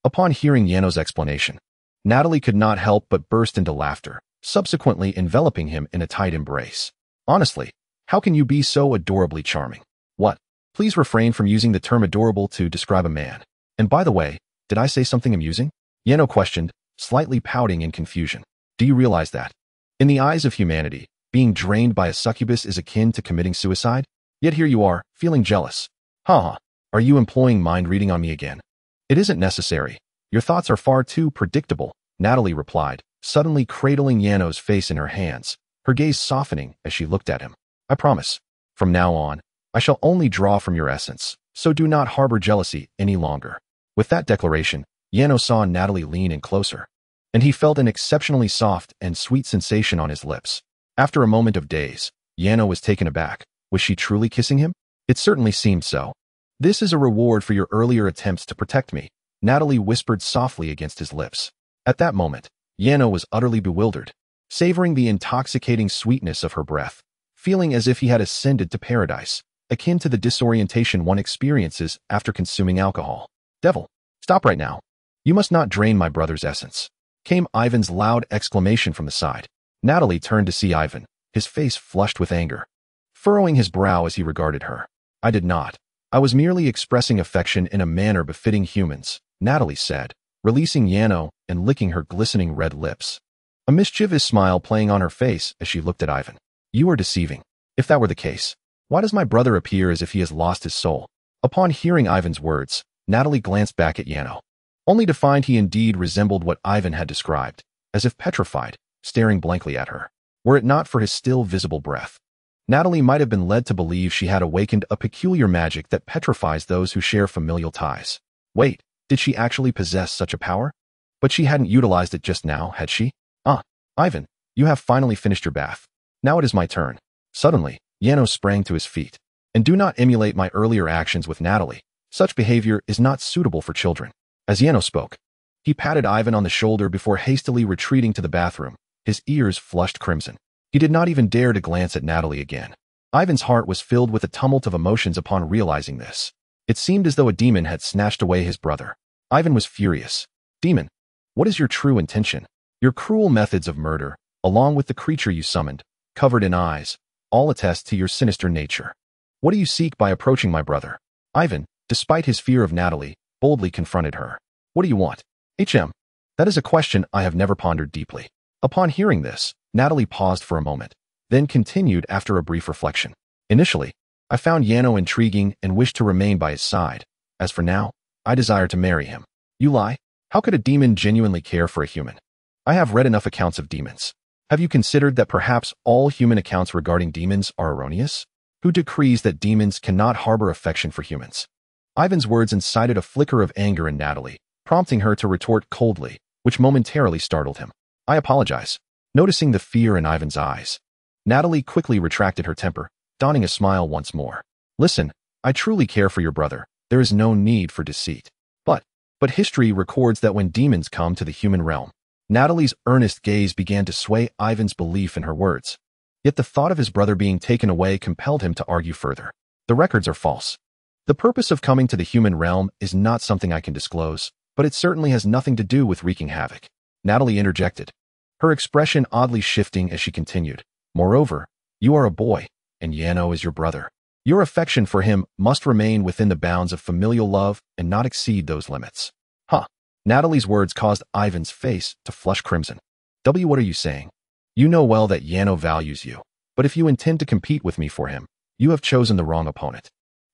Upon hearing Yano's explanation, Natalie could not help but burst into laughter, subsequently enveloping him in a tight embrace. Honestly, how can you be so adorably charming? What? Please refrain from using the term adorable to describe a man. And by the way, did I say something amusing? Yano questioned, slightly pouting in confusion. Do you realize that? In the eyes of humanity, being drained by a succubus is akin to committing suicide? Yet here you are, feeling jealous. Are you employing mind reading on me again? It isn't necessary. Your thoughts are far too predictable, Natalie replied, suddenly cradling Yano's face in her hands, her gaze softening as she looked at him. I promise. From now on, I shall only draw from your essence, so do not harbor jealousy any longer. With that declaration, Yano saw Natalie lean in closer, and he felt an exceptionally soft and sweet sensation on his lips. After a moment of daze, Yano was taken aback. Was she truly kissing him? It certainly seemed so. This is a reward for your earlier attempts to protect me, Natalie whispered softly against his lips. At that moment, Yano was utterly bewildered, savoring the intoxicating sweetness of her breath, feeling as if he had ascended to paradise, akin to the disorientation one experiences after consuming alcohol. Devil, stop right now. You must not drain my brother's essence, came Ivan's loud exclamation from the side. Natalie turned to see Ivan, his face flushed with anger, furrowing his brow as he regarded her. I did not. I was merely expressing affection in a manner befitting humans, Natalie said, releasing Yano and licking her glistening red lips, a mischievous smile playing on her face as she looked at Ivan. You are deceiving. If that were the case, why does my brother appear as if he has lost his soul? Upon hearing Ivan's words, Natalie glanced back at Yano, only to find he indeed resembled what Ivan had described, as if petrified, staring blankly at her. Were it not for his still visible breath, Natalie might have been led to believe she had awakened a peculiar magic that petrifies those who share familial ties. Wait, did she actually possess such a power? But she hadn't utilized it just now, had she? Ivan, you have finally finished your bath. Now it is my turn. Suddenly, Yano sprang to his feet. And do not emulate my earlier actions with Natalie. Such behavior is not suitable for children. As Yano spoke, he patted Ivan on the shoulder before hastily retreating to the bathroom, his ears flushed crimson. He did not even dare to glance at Natalie again. Ivan's heart was filled with a tumult of emotions upon realizing this. It seemed as though a demon had snatched away his brother. Ivan was furious. Demon, what is your true intention? Your cruel methods of murder, along with the creature you summoned, covered in eyes, all attest to your sinister nature. What do you seek by approaching my brother? Ivan, despite his fear of Natalie, boldly confronted her. What do you want? That is a question I have never pondered deeply. Upon hearing this, Natalie paused for a moment, then continued after a brief reflection. Initially, I found Yano intriguing and wished to remain by his side. As for now, I desire to marry him. You lie? How could a demon genuinely care for a human? I have read enough accounts of demons. Have you considered that perhaps all human accounts regarding demons are erroneous? Who decrees that demons cannot harbor affection for humans? Ivan's words incited a flicker of anger in Natalie, prompting her to retort coldly, which momentarily startled him. I apologize. Noticing the fear in Ivan's eyes, Natalie quickly retracted her temper, donning a smile once more. Listen, I truly care for your brother. There is no need for deceit. But history records that when demons come to the human realm, Natalie's earnest gaze began to sway Ivan's belief in her words. Yet the thought of his brother being taken away compelled him to argue further. The records are false. The purpose of coming to the human realm is not something I can disclose, but it certainly has nothing to do with wreaking havoc. Natalie interjected, her expression oddly shifting as she continued. Moreover, you are a boy, and Yano is your brother. Your affection for him must remain within the bounds of familial love and not exceed those limits. Huh. Natalie's words caused Ivan's face to flush crimson. What are you saying? You know well that Yano values you, but if you intend to compete with me for him, you have chosen the wrong opponent.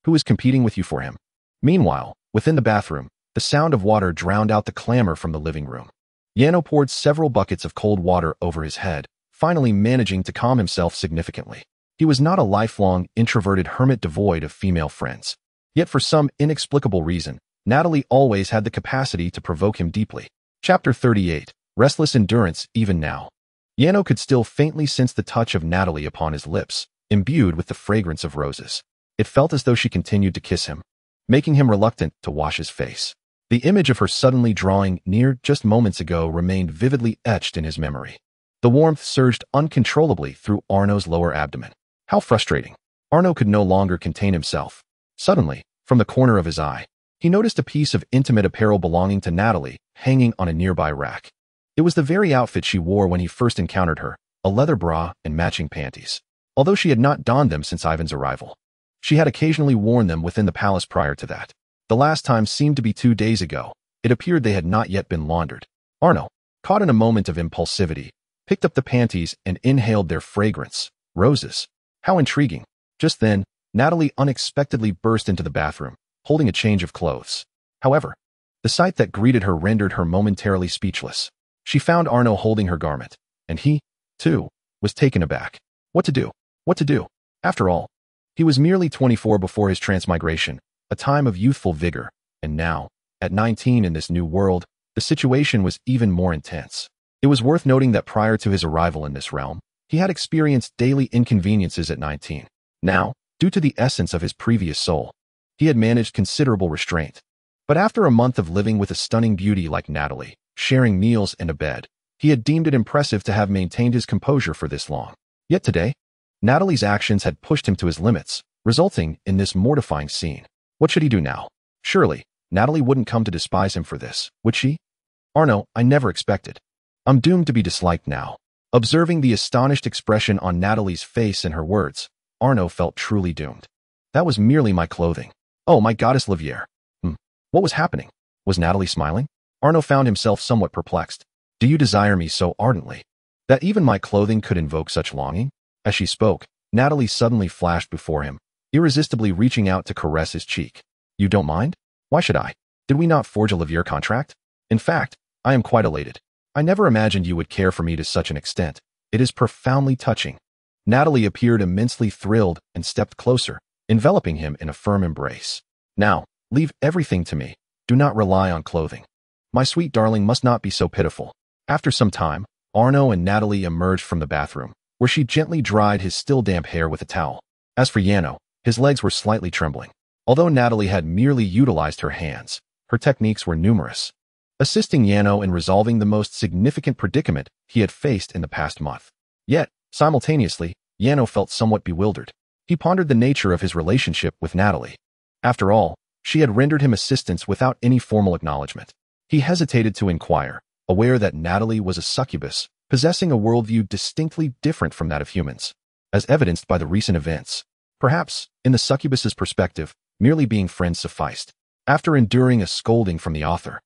Who is competing with you for him? Meanwhile, within the bathroom, the sound of water drowned out the clamor from the living room. Yano poured several buckets of cold water over his head, finally managing to calm himself significantly. He was not a lifelong, introverted hermit devoid of female friends. Yet for some inexplicable reason, Natalie always had the capacity to provoke him deeply. Chapter 38. Restless endurance even now. Yano could still faintly sense the touch of Natalie upon his lips, imbued with the fragrance of roses. It felt as though she continued to kiss him, making him reluctant to wash his face. The image of her suddenly drawing near just moments ago remained vividly etched in his memory. The warmth surged uncontrollably through Arno's lower abdomen. How frustrating. Arno could no longer contain himself. Suddenly, from the corner of his eye, he noticed a piece of intimate apparel belonging to Natalie hanging on a nearby rack. It was the very outfit she wore when he first encountered her, a leather bra and matching panties. Although she had not donned them since Ivan's arrival, she had occasionally worn them within the palace prior to that. The last time seemed to be 2 days ago. It appeared they had not yet been laundered. Arno, caught in a moment of impulsivity, picked up the panties and inhaled their fragrance. Roses. How intriguing. Just then, Natalie unexpectedly burst into the bathroom, holding a change of clothes. However, the sight that greeted her rendered her momentarily speechless. She found Arno holding her garment, and he, too, was taken aback. What to do? What to do? After all, he was merely 24 before his transmigration, a time of youthful vigor, and now, at 19 in this new world, the situation was even more intense. It was worth noting that prior to his arrival in this realm, he had experienced daily inconveniences at 19. Now, due to the essence of his previous soul, he had managed considerable restraint. But after a month of living with a stunning beauty like Natalie, sharing meals and a bed, he had deemed it impressive to have maintained his composure for this long. Yet today, Natalie's actions had pushed him to his limits, resulting in this mortifying scene. What should he do now? Surely, Natalie wouldn't come to despise him for this, would she? Arno, I never expected. I'm doomed to be disliked now. Observing the astonished expression on Natalie's face and her words, Arno felt truly doomed. That was merely my clothing. Oh, my goddess Liviere. What was happening? Was Natalie smiling? Arno found himself somewhat perplexed. Do you desire me so ardently that even my clothing could invoke such longing? As she spoke, Natalie suddenly flashed before him, irresistibly reaching out to caress his cheek. You don't mind? Why should I? Did we not forge a Liviere contract? In fact, I am quite elated. I never imagined you would care for me to such an extent. It is profoundly touching. Natalie appeared immensely thrilled and stepped closer, enveloping him in a firm embrace. Now, leave everything to me. Do not rely on clothing. My sweet darling must not be so pitiful. After some time, Arno and Natalie emerged from the bathroom, where she gently dried his still damp hair with a towel. As for Yano, his legs were slightly trembling. Although Natalie had merely utilized her hands, her techniques were numerous, assisting Yano in resolving the most significant predicament he had faced in the past month. Yet, simultaneously, Yano felt somewhat bewildered. He pondered the nature of his relationship with Natalie. After all, she had rendered him assistance without any formal acknowledgement. He hesitated to inquire, aware that Natalie was a succubus, possessing a worldview distinctly different from that of humans, as evidenced by the recent events. Perhaps, in the succubus's perspective, merely being friends sufficed. After enduring a scolding from the author,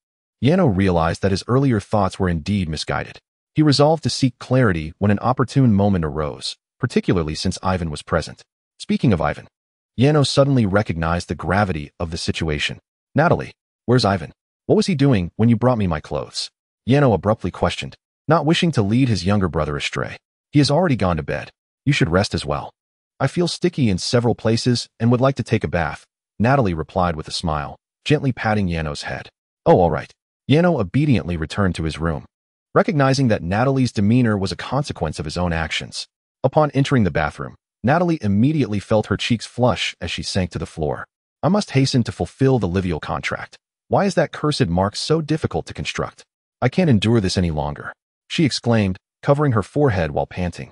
Yano realized that his earlier thoughts were indeed misguided. He resolved to seek clarity when an opportune moment arose, particularly since Ivan was present. Speaking of Ivan, Yano suddenly recognized the gravity of the situation. Natalie, where's Ivan? What was he doing when you brought me my clothes? Yano abruptly questioned, not wishing to lead his younger brother astray. He has already gone to bed. You should rest as well. I feel sticky in several places and would like to take a bath, Natalie replied with a smile, gently patting Yano's head. Oh, all right. Yano obediently returned to his room, recognizing that Natalie's demeanor was a consequence of his own actions. Upon entering the bathroom, Natalie immediately felt her cheeks flush as she sank to the floor. I must hasten to fulfill the Livial contract. Why is that cursed mark so difficult to construct? I can't endure this any longer, she exclaimed, covering her forehead while panting.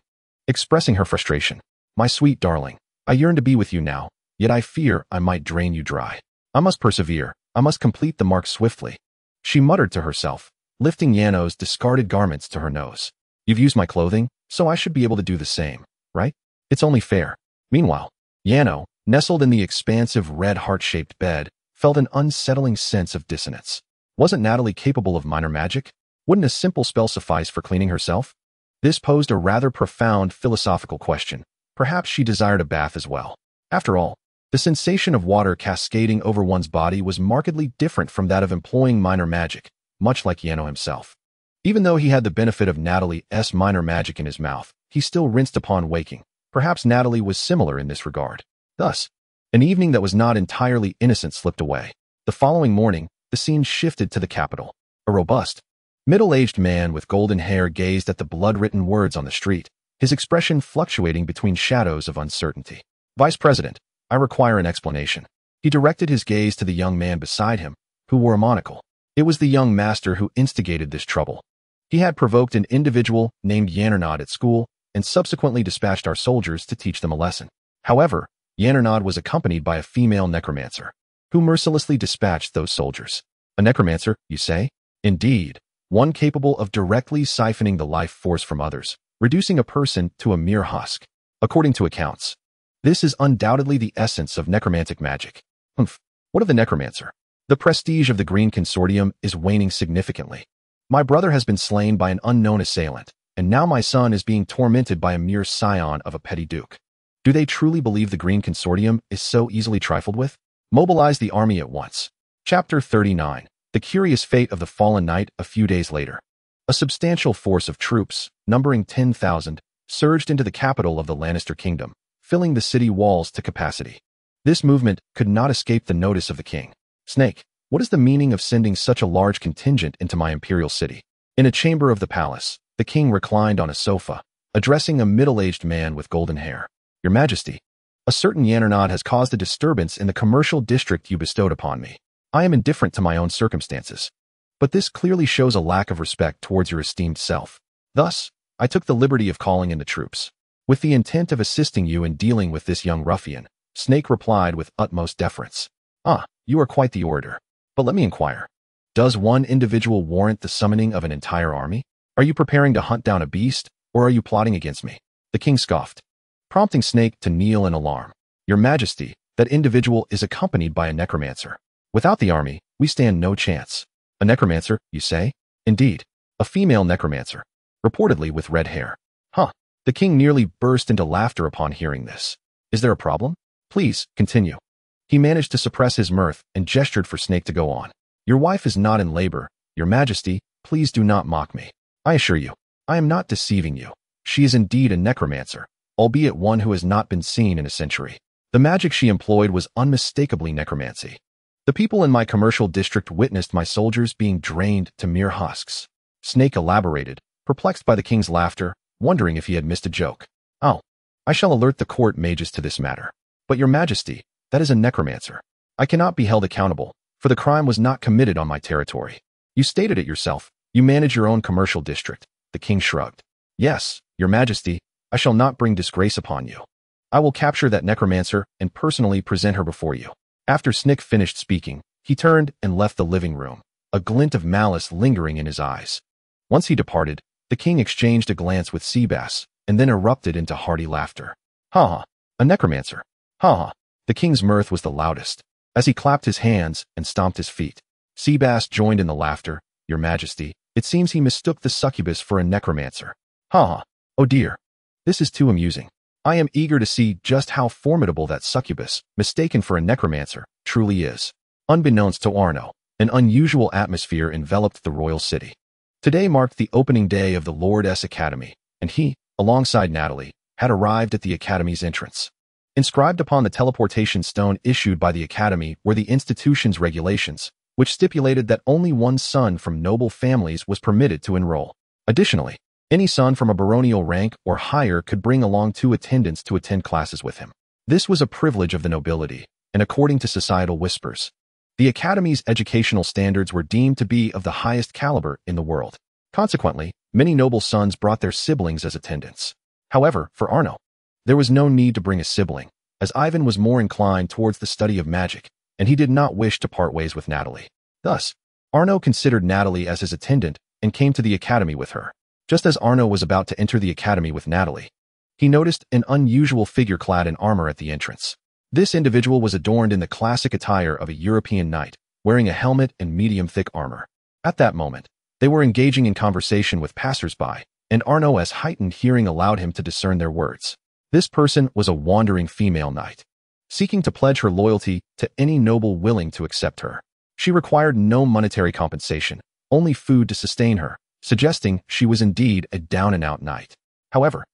Expressing her frustration. My sweet darling, I yearn to be with you now, yet I fear I might drain you dry. I must persevere. I must complete the mark swiftly, she muttered to herself, lifting Yano's discarded garments to her nose. You've used my clothing, so I should be able to do the same, right? It's only fair. Meanwhile, Yano, nestled in the expansive red heart-shaped bed, felt an unsettling sense of dissonance. Wasn't Natalie capable of minor magic? Wouldn't a simple spell suffice for cleaning herself? This posed a rather profound philosophical question. Perhaps she desired a bath as well. After all, the sensation of water cascading over one's body was markedly different from that of employing minor magic, much like Yano himself. Even though he had the benefit of Natalie's minor magic in his mouth, he still rinsed upon waking. Perhaps Natalie was similar in this regard. Thus, an evening that was not entirely innocent slipped away. The following morning, the scene shifted to the capital. A robust, middle-aged man with golden hair gazed at the blood-written words on the street, his expression fluctuating between shadows of uncertainty. Vice President, I require an explanation. He directed his gaze to the young man beside him, who wore a monocle. It was the young master who instigated this trouble. He had provoked an individual named Arno Nord at school and subsequently dispatched our soldiers to teach them a lesson. However, Arno Nord was accompanied by a female necromancer, who mercilessly dispatched those soldiers. A necromancer, you say? Indeed, one capable of directly siphoning the life force from others, reducing a person to a mere husk. According to accounts, this is undoubtedly the essence of necromantic magic. What of the necromancer? The prestige of the Green Consortium is waning significantly. My brother has been slain by an unknown assailant, and now my son is being tormented by a mere scion of a petty duke. Do they truly believe the Green Consortium is so easily trifled with? Mobilize the army at once. Chapter 39. The Curious Fate of the Fallen Knight. A few days later, a substantial force of troops, numbering 10,000, surged into the capital of the Lannister kingdom, filling the city walls to capacity. This movement could not escape the notice of the king. Snake, what is the meaning of sending such a large contingent into my imperial city? In a chamber of the palace, the king reclined on a sofa, addressing a middle-aged man with golden hair. Your Majesty, a certain Arno Nord has caused a disturbance in the commercial district you bestowed upon me. I am indifferent to my own circumstances, but this clearly shows a lack of respect towards your esteemed self. Thus, I took the liberty of calling in the troops, with the intent of assisting you in dealing with this young ruffian. Snake replied with utmost deference. You are quite the orator. But let me inquire. Does one individual warrant the summoning of an entire army? Are you preparing to hunt down a beast, or are you plotting against me? The king scoffed, prompting Snake to kneel in alarm. Your Majesty, that individual is accompanied by a necromancer. Without the army, we stand no chance. A necromancer, you say? Indeed, a female necromancer, reportedly with red hair. The king nearly burst into laughter upon hearing this. Is there a problem? Please, continue. He managed to suppress his mirth and gestured for Snake to go on. Your wife is not in labor. Your Majesty, please do not mock me. I assure you, I am not deceiving you. She is indeed a necromancer, albeit one who has not been seen in a century. The magic she employed was unmistakably necromancy. The people in my commercial district witnessed my soldiers being drained to mere husks. Snake elaborated, perplexed by the king's laughter, wondering if he had missed a joke. I shall alert the court mages to this matter. But your Majesty, that is a necromancer. I cannot be held accountable, for the crime was not committed on my territory. You stated it yourself. You manage your own commercial district. The king shrugged. Yes, your Majesty, I shall not bring disgrace upon you. I will capture that necromancer and personally present her before you. After Snake finished speaking, he turned and left the living room, a glint of malice lingering in his eyes. Once he departed, the king exchanged a glance with Seabass, and then erupted into hearty laughter. A necromancer. The king's mirth was the loudest, as he clapped his hands and stomped his feet. Seabass joined in the laughter. Your Majesty, it seems he mistook the succubus for a necromancer. Oh dear. This is too amusing. I am eager to see just how formidable that succubus, mistaken for a necromancer, truly is. Unbeknownst to Arno, an unusual atmosphere enveloped the royal city. Today marked the opening day of the Lord's Academy, and he, alongside Natalia, had arrived at the Academy's entrance. Inscribed upon the teleportation stone issued by the Academy were the institution's regulations, which stipulated that only one son from noble families was permitted to enroll. Additionally, any son from a baronial rank or higher could bring along 2 attendants to attend classes with him. This was a privilege of the nobility, and according to societal whispers, the Academy's educational standards were deemed to be of the highest caliber in the world. Consequently, many noble sons brought their siblings as attendants. However, for Arno, there was no need to bring a sibling, as Ivan was more inclined towards the study of magic, and he did not wish to part ways with Natalia. Thus, Arno considered Natalia as his attendant and came to the Academy with her. Just as Arno was about to enter the Academy with Natalia, he noticed an unusual figure clad in armor at the entrance. This individual was adorned in the classic attire of a European knight, wearing a helmet and medium-thick armor. At that moment, they were engaging in conversation with passers-by, and Arno's heightened hearing allowed him to discern their words. This person was a wandering female knight, seeking to pledge her loyalty to any noble willing to accept her. She required no monetary compensation, only food to sustain her, suggesting she was indeed a down-and-out knight. However,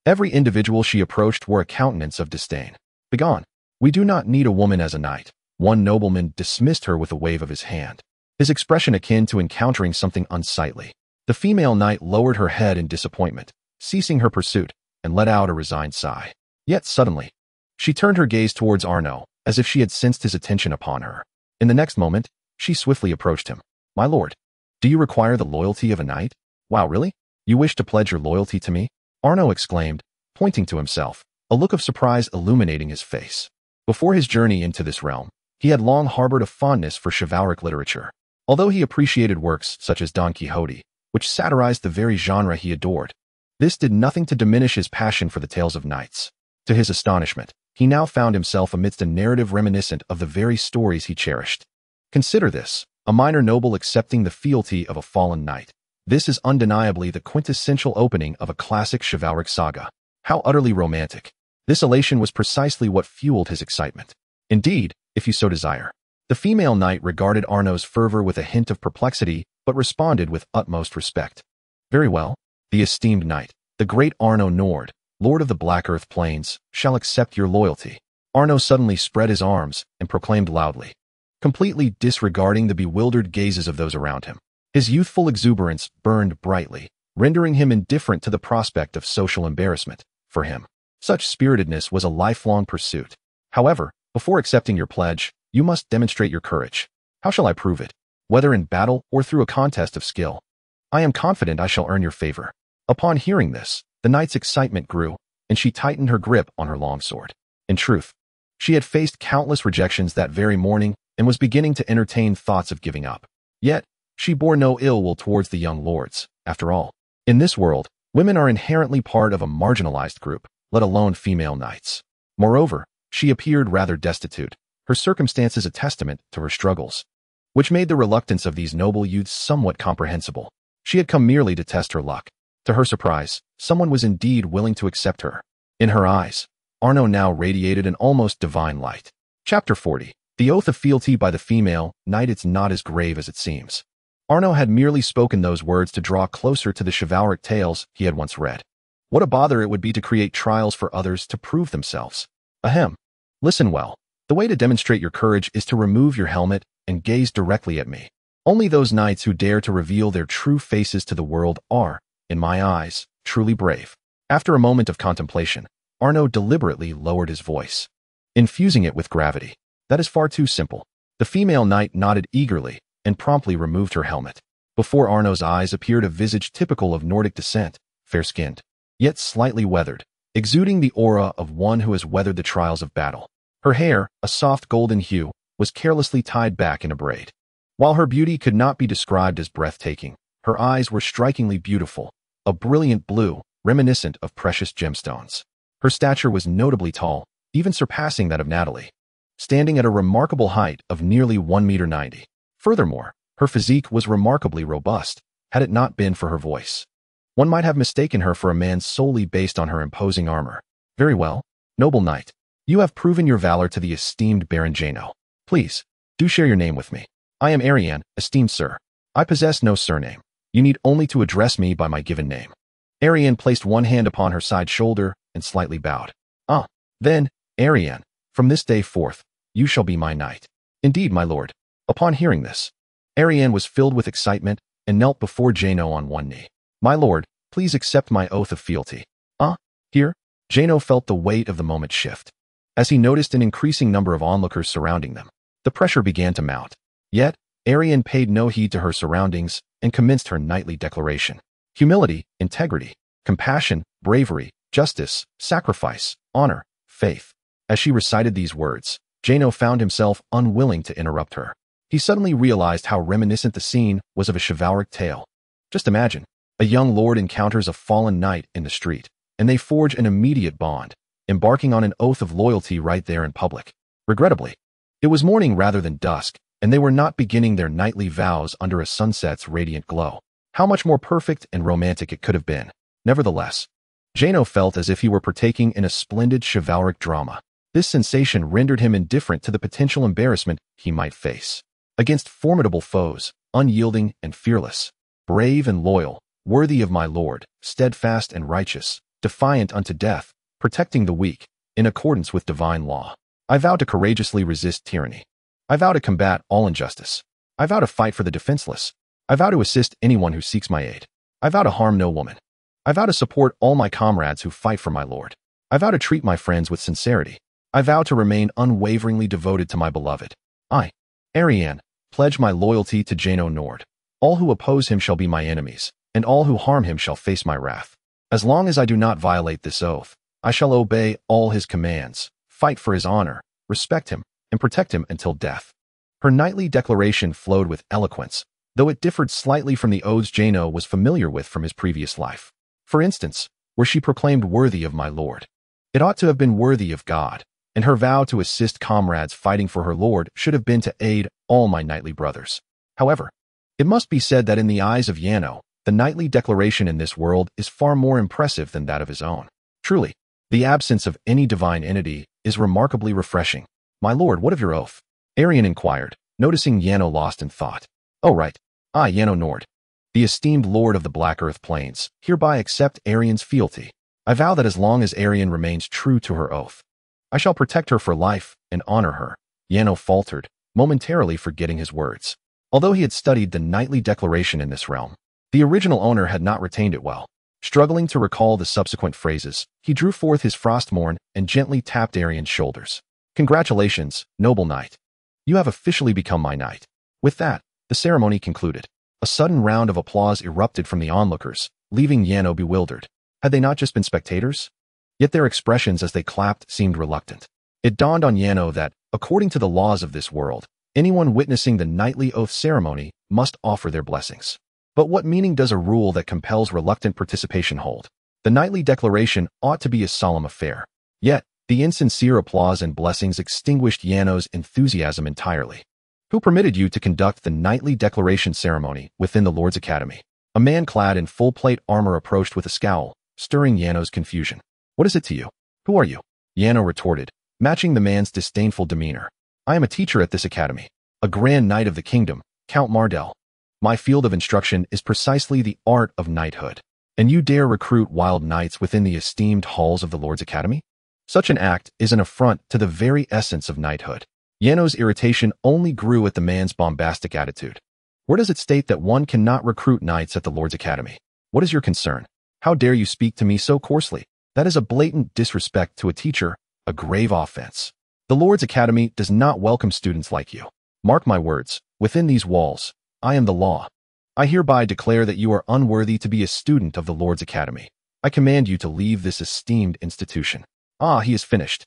every individual she approached wore a countenance of disdain. "Begone. We do not need a woman as a knight." One nobleman dismissed her with a wave of his hand, his expression akin to encountering something unsightly. The female knight lowered her head in disappointment, ceasing her pursuit, and let out a resigned sigh. Yet suddenly, she turned her gaze towards Arno, as if she had sensed his attention upon her. In the next moment, she swiftly approached him. "My lord, do you require the loyalty of a knight? Wow, really? You wish to pledge your loyalty to me?" Arno exclaimed, pointing to himself, a look of surprise illuminating his face. Before his journey into this realm, he had long harbored a fondness for chivalric literature. Although he appreciated works such as Don Quixote, which satirized the very genre he adored, this did nothing to diminish his passion for the tales of knights. To his astonishment, he now found himself amidst a narrative reminiscent of the very stories he cherished. Consider this, a minor noble accepting the fealty of a fallen knight. This is undeniably the quintessential opening of a classic chivalric saga. How utterly romantic. This elation was precisely what fueled his excitement. Indeed, if you so desire. The female knight regarded Arno's fervor with a hint of perplexity, but responded with utmost respect. "Very well. The esteemed knight, the great Arno Nord, lord of the Black Earth Plains, shall accept your loyalty." Arno suddenly spread his arms and proclaimed loudly, completely disregarding the bewildered gazes of those around him. His youthful exuberance burned brightly, rendering him indifferent to the prospect of social embarrassment. For him, such spiritedness was a lifelong pursuit. "However, before accepting your pledge, you must demonstrate your courage. How shall I prove it? Whether in battle or through a contest of skill? I am confident I shall earn your favor." Upon hearing this, the knight's excitement grew, and she tightened her grip on her longsword. In truth, she had faced countless rejections that very morning and was beginning to entertain thoughts of giving up. Yet, she bore no ill will towards the young lords. After all, in this world, women are inherently part of a marginalized group, let alone female knights. Moreover, she appeared rather destitute, her circumstances a testament to her struggles, which made the reluctance of these noble youths somewhat comprehensible. She had come merely to test her luck. To her surprise, someone was indeed willing to accept her. In her eyes, Arno now radiated an almost divine light. Chapter 40. The Oath of Fealty by the Female Knight. It's not as grave as it seems. Arno had merely spoken those words to draw closer to the chivalric tales he had once read. What a bother it would be to create trials for others to prove themselves. Ahem. Listen well. The way to demonstrate your courage is to remove your helmet and gaze directly at me. Only those knights who dare to reveal their true faces to the world are, in my eyes, truly brave. After a moment of contemplation, Arno deliberately lowered his voice, infusing it with gravity. "That is far too simple." The female knight nodded eagerly and promptly removed her helmet. Before Arno's eyes appeared a visage typical of Nordic descent, fair-skinned, yet slightly weathered, exuding the aura of one who has weathered the trials of battle. Her hair, a soft golden hue, was carelessly tied back in a braid. While her beauty could not be described as breathtaking, her eyes were strikingly beautiful, a brilliant blue, reminiscent of precious gemstones. Her stature was notably tall, even surpassing that of Natalia, standing at a remarkable height of nearly 1.90 meters. Furthermore, her physique was remarkably robust, had it not been for her voice. One might have mistaken her for a man solely based on her imposing armor. Very well, noble knight. You have proven your valor to the esteemed Baron Jano. Please, do share your name with me. I am Ariane, esteemed sir. I possess no surname. You need only to address me by my given name. Ariane placed one hand upon her side shoulder and slightly bowed. Ah, then, Ariane, from this day forth, you shall be my knight. Indeed, my lord. Upon hearing this, Ariane was filled with excitement and knelt before Jano on one knee. My lord, please accept my oath of fealty. Here, Jano felt the weight of the moment shift. As he noticed an increasing number of onlookers surrounding them, the pressure began to mount. Yet, Ariane paid no heed to her surroundings and commenced her knightly declaration. Humility, integrity, compassion, bravery, justice, sacrifice, honor, faith. As she recited these words, Jano found himself unwilling to interrupt her. He suddenly realized how reminiscent the scene was of a chivalric tale. Just imagine, a young lord encounters a fallen knight in the street, and they forge an immediate bond, embarking on an oath of loyalty right there in public. Regrettably, it was morning rather than dusk, and they were not beginning their knightly vows under a sunset's radiant glow. How much more perfect and romantic it could have been. Nevertheless, Jano felt as if he were partaking in a splendid chivalric drama. This sensation rendered him indifferent to the potential embarrassment he might face. Against formidable foes, unyielding and fearless, brave and loyal, worthy of my lord, steadfast and righteous, defiant unto death, protecting the weak, in accordance with divine law. I vow to courageously resist tyranny. I vow to combat all injustice. I vow to fight for the defenseless. I vow to assist anyone who seeks my aid. I vow to harm no woman. I vow to support all my comrades who fight for my lord. I vow to treat my friends with sincerity. I vow to remain unwaveringly devoted to my beloved. I, Ariane, pledge my loyalty to Arno Nord. All who oppose him shall be my enemies, and all who harm him shall face my wrath. As long as I do not violate this oath, I shall obey all his commands, fight for his honor, respect him, and protect him until death. Her knightly declaration flowed with eloquence, though it differed slightly from the oaths Jano was familiar with from his previous life. For instance, where she proclaimed worthy of my lord, it ought to have been worthy of God, and her vow to assist comrades fighting for her lord should have been to aid all my knightly brothers. However, it must be said that in the eyes of Jano, the knightly declaration in this world is far more impressive than that of his own. Truly, the absence of any divine entity is remarkably refreshing. My lord, what of your oath? Ariane inquired, noticing Jano lost in thought. Oh right, I, Arno Nord, the esteemed lord of the Black Earth Plains, hereby accept Ariane's fealty. I vow that as long as Ariane remains true to her oath, I shall protect her for life and honor her. Jano faltered, momentarily forgetting his words. Although he had studied the knightly declaration in this realm, the original owner had not retained it well. Struggling to recall the subsequent phrases, he drew forth his frostmorn and gently tapped Ariane's shoulders. Congratulations, noble knight. You have officially become my knight. With that, the ceremony concluded. A sudden round of applause erupted from the onlookers, leaving Jano bewildered. Had they not just been spectators? Yet their expressions as they clapped seemed reluctant. It dawned on Jano that, according to the laws of this world, anyone witnessing the knightly oath ceremony must offer their blessings. But what meaning does a rule that compels reluctant participation hold? The knightly declaration ought to be a solemn affair. Yet, the insincere applause and blessings extinguished Jano's enthusiasm entirely. Who permitted you to conduct the knightly declaration ceremony within the Lord's Academy? A man clad in full plate armor approached with a scowl, stirring Jano's confusion. What is it to you? Who are you? Jano retorted, matching the man's disdainful demeanor. I am a teacher at this academy, a grand knight of the kingdom, Count Mardel. My field of instruction is precisely the art of knighthood. And you dare recruit wild knights within the esteemed halls of the Lord's Academy? Such an act is an affront to the very essence of knighthood. Jano's irritation only grew at the man's bombastic attitude. Where does it state that one cannot recruit knights at the Lord's Academy? What is your concern? How dare you speak to me so coarsely? That is a blatant disrespect to a teacher, a grave offense. The Lord's Academy does not welcome students like you. Mark my words, within these walls, I am the law. I hereby declare that you are unworthy to be a student of the Lord's Academy. I command you to leave this esteemed institution. Ah, he is finished.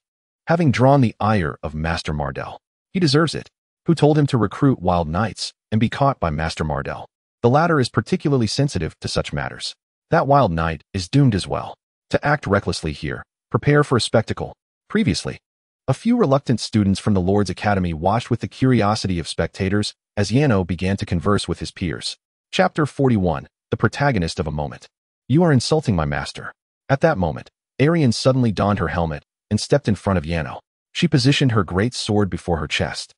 Having drawn the ire of Master Mardel. He deserves it. Who told him to recruit wild knights and be caught by Master Mardel? The latter is particularly sensitive to such matters. That wild knight is doomed as well. To act recklessly here, prepare for a spectacle. Previously, a few reluctant students from the Lord's Academy watched with the curiosity of spectators as Jano began to converse with his peers. Chapter 41, the protagonist of a moment. You are insulting my master. At that moment, Arian suddenly donned her helmet and stepped in front of Yano. She positioned her great sword before her chest,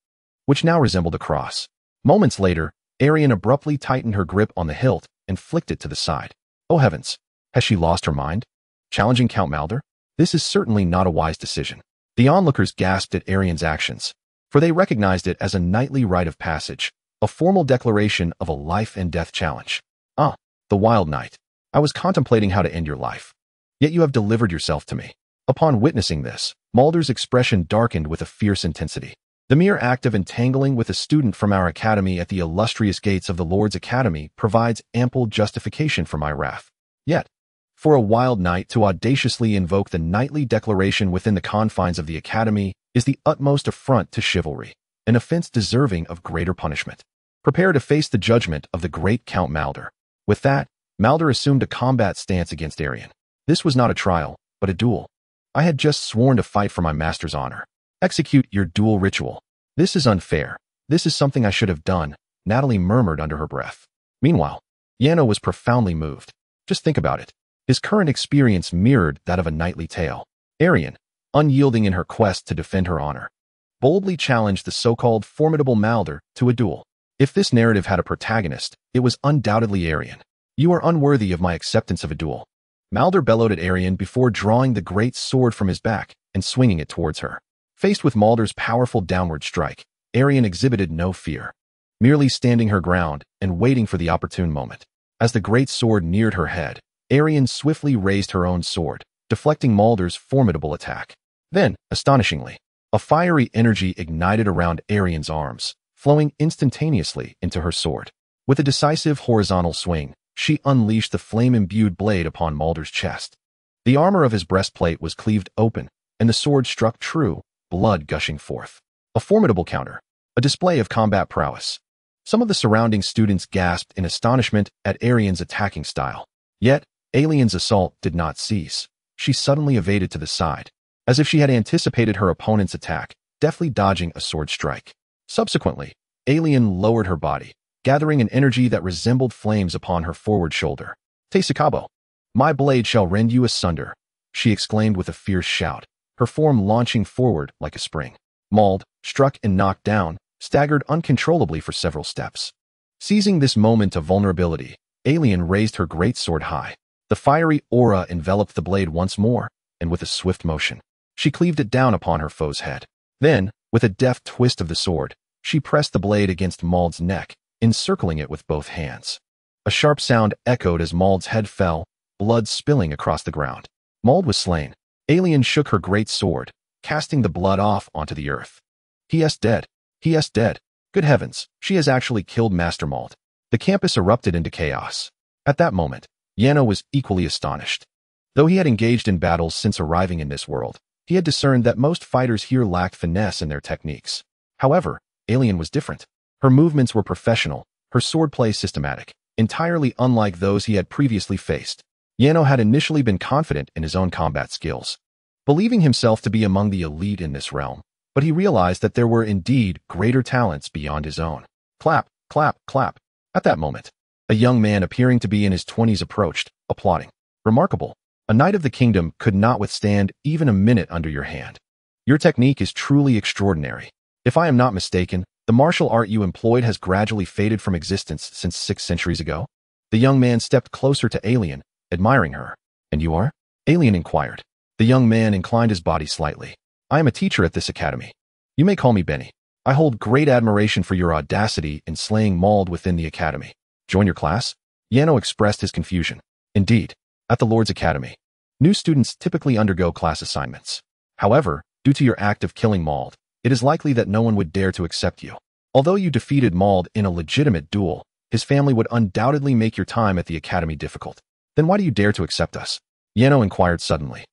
which now resembled a cross. Moments later, Arian abruptly tightened her grip on the hilt and flicked it to the side. Oh heavens! Has she lost her mind? Challenging Count Malder? This is certainly not a wise decision. The onlookers gasped at Arian's actions, for they recognized it as a knightly rite of passage, a formal declaration of a life-and-death challenge. Ah, the wild knight. I was contemplating how to end your life. Yet you have delivered yourself to me. Upon witnessing this, Malder's expression darkened with a fierce intensity. The mere act of entangling with a student from our academy at the illustrious gates of the Lord's Academy provides ample justification for my wrath. Yet, for a wild knight to audaciously invoke the knightly declaration within the confines of the academy is the utmost affront to chivalry, an offense deserving of greater punishment. Prepare to face the judgment of the great Count Malder. With that, Malder assumed a combat stance against Arian. This was not a trial, but a duel. I had just sworn to fight for my master's honor. Execute your duel ritual. This is unfair. This is something I should have done, Natalie murmured under her breath. Meanwhile, Yano was profoundly moved. Just think about it. His current experience mirrored that of a knightly tale. Arian, unyielding in her quest to defend her honor, boldly challenged the so-called formidable Malder to a duel. If this narrative had a protagonist, it was undoubtedly Arian. You are unworthy of my acceptance of a duel. Malder bellowed at Arian before drawing the great sword from his back and swinging it towards her. Faced with Malder's powerful downward strike, Arian exhibited no fear, merely standing her ground and waiting for the opportune moment. As the great sword neared her head, Arian swiftly raised her own sword, deflecting Malder's formidable attack. Then, astonishingly, a fiery energy ignited around Arian's arms, flowing instantaneously into her sword. With a decisive horizontal swing, she unleashed the flame-imbued blade upon Malder's chest. The armor of his breastplate was cleaved open, and the sword struck true, blood gushing forth. A formidable counter, a display of combat prowess. Some of the surrounding students gasped in astonishment at Arian's attacking style. Yet, Alien's assault did not cease. She suddenly evaded to the side, as if she had anticipated her opponent's attack, deftly dodging a sword strike. Subsequently, Alien lowered her body, gathering an energy that resembled flames upon her forward shoulder. "Te Succubus, my blade shall rend you asunder," she exclaimed with a fierce shout, her form launching forward like a spring. Mauled, struck and knocked down, staggered uncontrollably for several steps. Seizing this moment of vulnerability, Alien raised her great sword high. The fiery aura enveloped the blade once more, and with a swift motion, she cleaved it down upon her foe's head. Then, with a deft twist of the sword, she pressed the blade against Mauld's neck, encircling it with both hands. A sharp sound echoed as Mauld's head fell, blood spilling across the ground. Mauld was slain. Alien shook her great sword, casting the blood off onto the earth. "He is dead. He is dead. Good heavens, she has actually killed Master Mauld." The campus erupted into chaos. At that moment, Yano was equally astonished. Though he had engaged in battles since arriving in this world, he had discerned that most fighters here lacked finesse in their techniques. However, Alien was different. Her movements were professional, her swordplay systematic, entirely unlike those he had previously faced. Yano had initially been confident in his own combat skills, believing himself to be among the elite in this realm, but he realized that there were indeed greater talents beyond his own. Clap, clap, clap. At that moment, a young man appearing to be in his 20s approached, applauding. "Remarkable. A knight of the kingdom could not withstand even a minute under your hand. Your technique is truly extraordinary. If I am not mistaken, the martial art you employed has gradually faded from existence since 6 centuries ago." The young man stepped closer to Alien, admiring her. "And you are?" Alien inquired. The young man inclined his body slightly. "I am a teacher at this academy. You may call me Benny. I hold great admiration for your audacity in slaying Mauld within the academy. Join your class?" Yano expressed his confusion. "Indeed. At the Lord's Academy, new students typically undergo class assignments. However, due to your act of killing Mauld, it is likely that no one would dare to accept you. Although you defeated Mauld in a legitimate duel, his family would undoubtedly make your time at the academy difficult. Then why do you dare to accept us?" Yano inquired suddenly.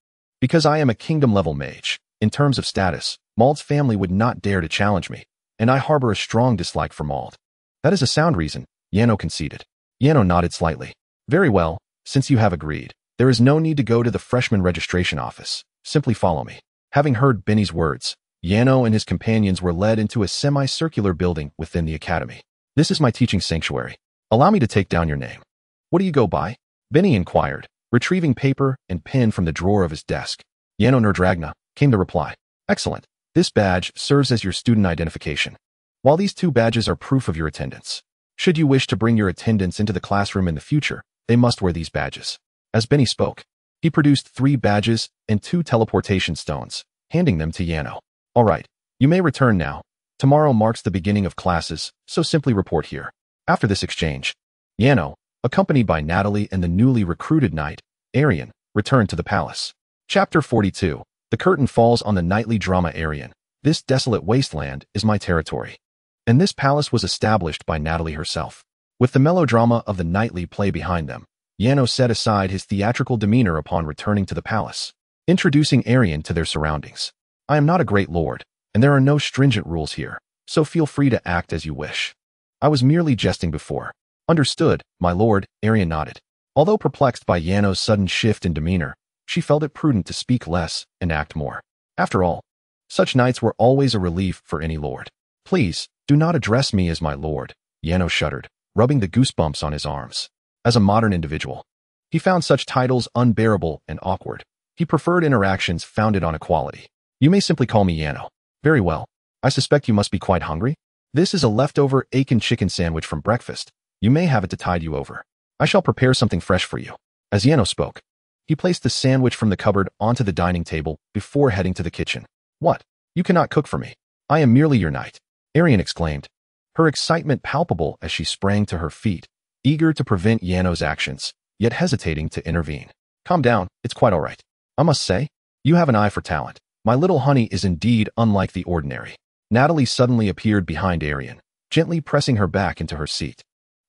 "Because I am a kingdom-level mage. In terms of status, Mauld's family would not dare to challenge me, and I harbor a strong dislike for Mauld." "That is a sound reason," Yano conceded. Yano nodded slightly. "Very well, since you have agreed, there is no need to go to the freshman registration office. Simply follow me." Having heard Benny's words, Yano and his companions were led into a semicircular building within the academy. "This is my teaching sanctuary. Allow me to take down your name." "What do you go by?" Benny inquired, Retrieving paper and pen from the drawer of his desk. Arno Nord, came the reply. Excellent. This badge serves as your student identification. While these 2 badges are proof of your attendance. Should you wish to bring your attendants into the classroom in the future, they must wear these badges. As Benny spoke, he produced 3 badges and 2 teleportation stones, handing them to Arno. All right, you may return now. Tomorrow marks the beginning of classes, so simply report here. After this exchange, Arno, accompanied by Natalie and the newly recruited knight, Arian, returned to the palace. Chapter 42. The curtain falls on the nightly drama. Arian. This desolate wasteland is my territory. And this palace was established by Natalie herself. With the melodrama of the nightly play behind them, Arno set aside his theatrical demeanor upon returning to the palace, introducing Arian to their surroundings. I am not a great lord, and there are no stringent rules here, so feel free to act as you wish. I was merely jesting before. Understood, my lord, Arian nodded. Although perplexed by Arno's sudden shift in demeanor, she felt it prudent to speak less and act more. After all, such nights were always a relief for any lord. Please, do not address me as my lord, Arno shuddered, rubbing the goosebumps on his arms. As a modern individual, he found such titles unbearable and awkward. He preferred interactions founded on equality. You may simply call me Arno. Very well. I suspect you must be quite hungry. This is a leftover Aiken chicken sandwich from breakfast. You may have it to tide you over. I shall prepare something fresh for you. As Arno spoke, he placed the sandwich from the cupboard onto the dining table before heading to the kitchen. What? You cannot cook for me. I am merely your knight, Arian exclaimed, her excitement palpable as she sprang to her feet, eager to prevent Arno's actions, yet hesitating to intervene. Calm down, it's quite all right. I must say, you have an eye for talent. My little honey is indeed unlike the ordinary. Natalie suddenly appeared behind Arian, gently pressing her back into her seat.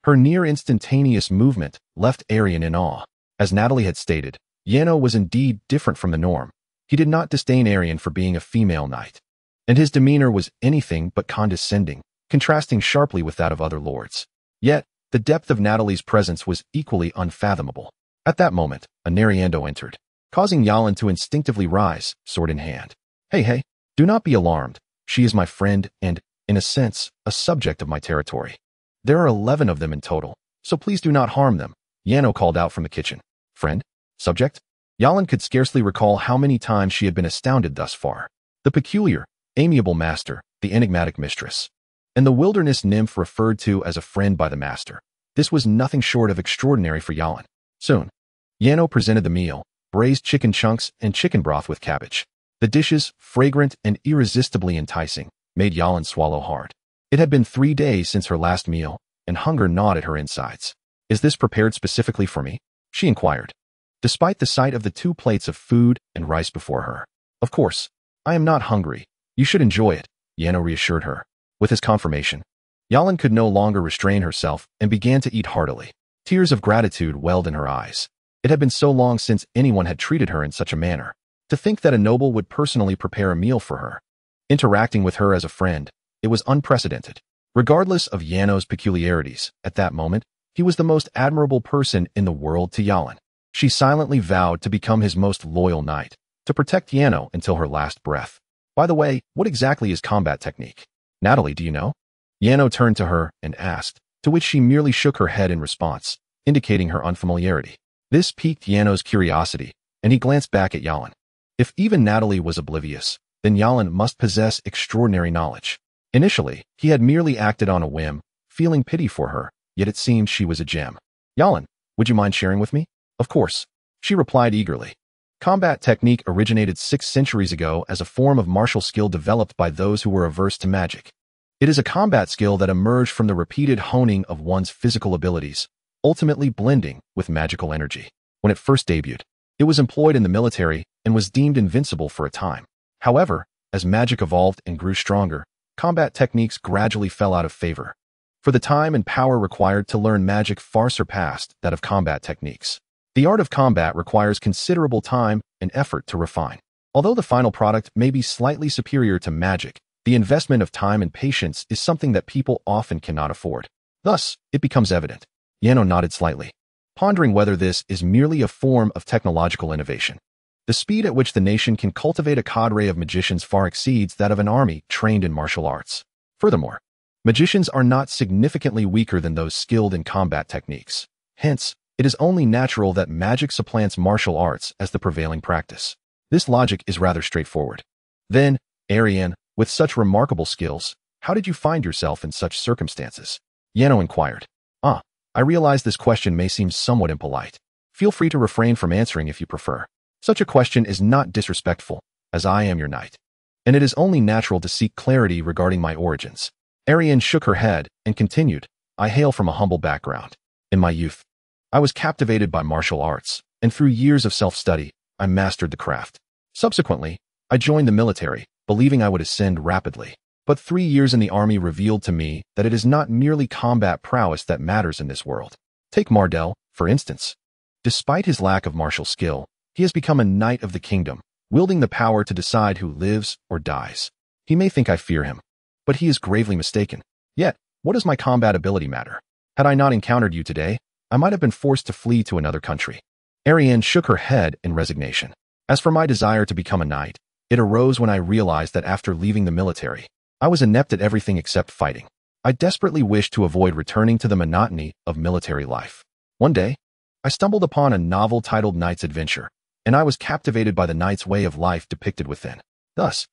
Her near-instantaneous movement left Arian in awe. As Natalie had stated, Arno was indeed different from the norm. He did not disdain Arian for being a female knight, and his demeanor was anything but condescending, contrasting sharply with that of other lords. Yet, the depth of Natalie's presence was equally unfathomable. At that moment, a Neriando entered, causing Yalan to instinctively rise, sword in hand. Hey, do not be alarmed. She is my friend and, in a sense, a subject of my territory. There are 11 of them in total, so please do not harm them, Arno called out from the kitchen. Friend? Subject? Yalan could scarcely recall how many times she had been astounded thus far. The peculiar, amiable master, the enigmatic mistress, and the wilderness nymph referred to as a friend by the master. This was nothing short of extraordinary for Yalan. Soon, Arno presented the meal, braised chicken chunks and chicken broth with cabbage. The dishes, fragrant and irresistibly enticing, made Yalan swallow hard. It had been 3 days since her last meal, and hunger gnawed at her insides. Is this prepared specifically for me? She inquired, despite the sight of the 2 plates of food and rice before her. Of course, I am not hungry. You should enjoy it, Arno reassured her. With his confirmation, Yalan could no longer restrain herself and began to eat heartily. Tears of gratitude welled in her eyes. It had been so long since anyone had treated her in such a manner. To think that a noble would personally prepare a meal for her, interacting with her as a friend, it was unprecedented. Regardless of Arno's peculiarities, at that moment, he was the most admirable person in the world to Yalan. She silently vowed to become his most loyal knight, to protect Arno until her last breath. By the way, what exactly is combat technique? Natalie, do you know? Arno turned to her and asked, to which she merely shook her head in response, indicating her unfamiliarity. This piqued Arno's curiosity, and he glanced back at Yalan. If even Natalie was oblivious, then Yalan must possess extraordinary knowledge. Initially, he had merely acted on a whim, feeling pity for her, yet it seemed she was a gem. Yalan, would you mind sharing with me? Of course, she replied eagerly. Combat technique originated 6 centuries ago as a form of martial skill developed by those who were averse to magic. It is a combat skill that emerged from the repeated honing of one's physical abilities, ultimately blending with magical energy. When it first debuted, it was employed in the military and was deemed invincible for a time. However, as magic evolved and grew stronger, combat techniques gradually fell out of favor. For the time and power required to learn magic far surpassed that of combat techniques. The art of combat requires considerable time and effort to refine. Although the final product may be slightly superior to magic, the investment of time and patience is something that people often cannot afford. Thus, it becomes evident. Arno nodded slightly, pondering whether this is merely a form of technological innovation. The speed at which the nation can cultivate a cadre of magicians far exceeds that of an army trained in martial arts. Furthermore, magicians are not significantly weaker than those skilled in combat techniques. Hence, It is only natural that magic supplants martial arts as the prevailing practice. This logic is rather straightforward. Then, Ariane, with such remarkable skills, how did you find yourself in such circumstances? Yano inquired. I realize this question may seem somewhat impolite. Feel free to refrain from answering if you prefer. Such a question is not disrespectful, as I am your knight. And it is only natural to seek clarity regarding my origins. Ariane shook her head and continued, I hail from a humble background. In my youth, I was captivated by martial arts, and through years of self-study, I mastered the craft. Subsequently, I joined the military, believing I would ascend rapidly. But 3 years in the army revealed to me that it is not merely combat prowess that matters in this world. Take Mardell, for instance. Despite his lack of martial skill, he has become a knight of the kingdom, wielding the power to decide who lives or dies. He may think I fear him, but he is gravely mistaken. Yet, what does my combat ability matter? Had I not encountered you today, I might have been forced to flee to another country. Ariane shook her head in resignation. As for my desire to become a knight, it arose when I realized that after leaving the military, I was inept at everything except fighting. I desperately wished to avoid returning to the monotony of military life. One day, I stumbled upon a novel titled Knight's Adventure, and I was captivated by the knight's way of life depicted within. Thus,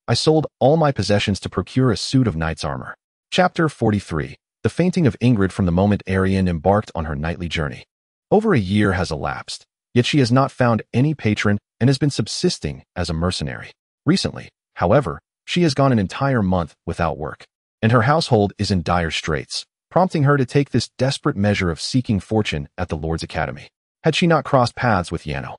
I sold all my possessions to procure a suit of knight's armor. Chapter 43. The fainting of Ingrid from the moment Ariane embarked on her knightly journey. Over a year has elapsed, yet she has not found any patron and has been subsisting as a mercenary. Recently, however, she has gone an entire month without work, and her household is in dire straits, prompting her to take this desperate measure of seeking fortune at the Lord's Academy. Had she not crossed paths with Yano,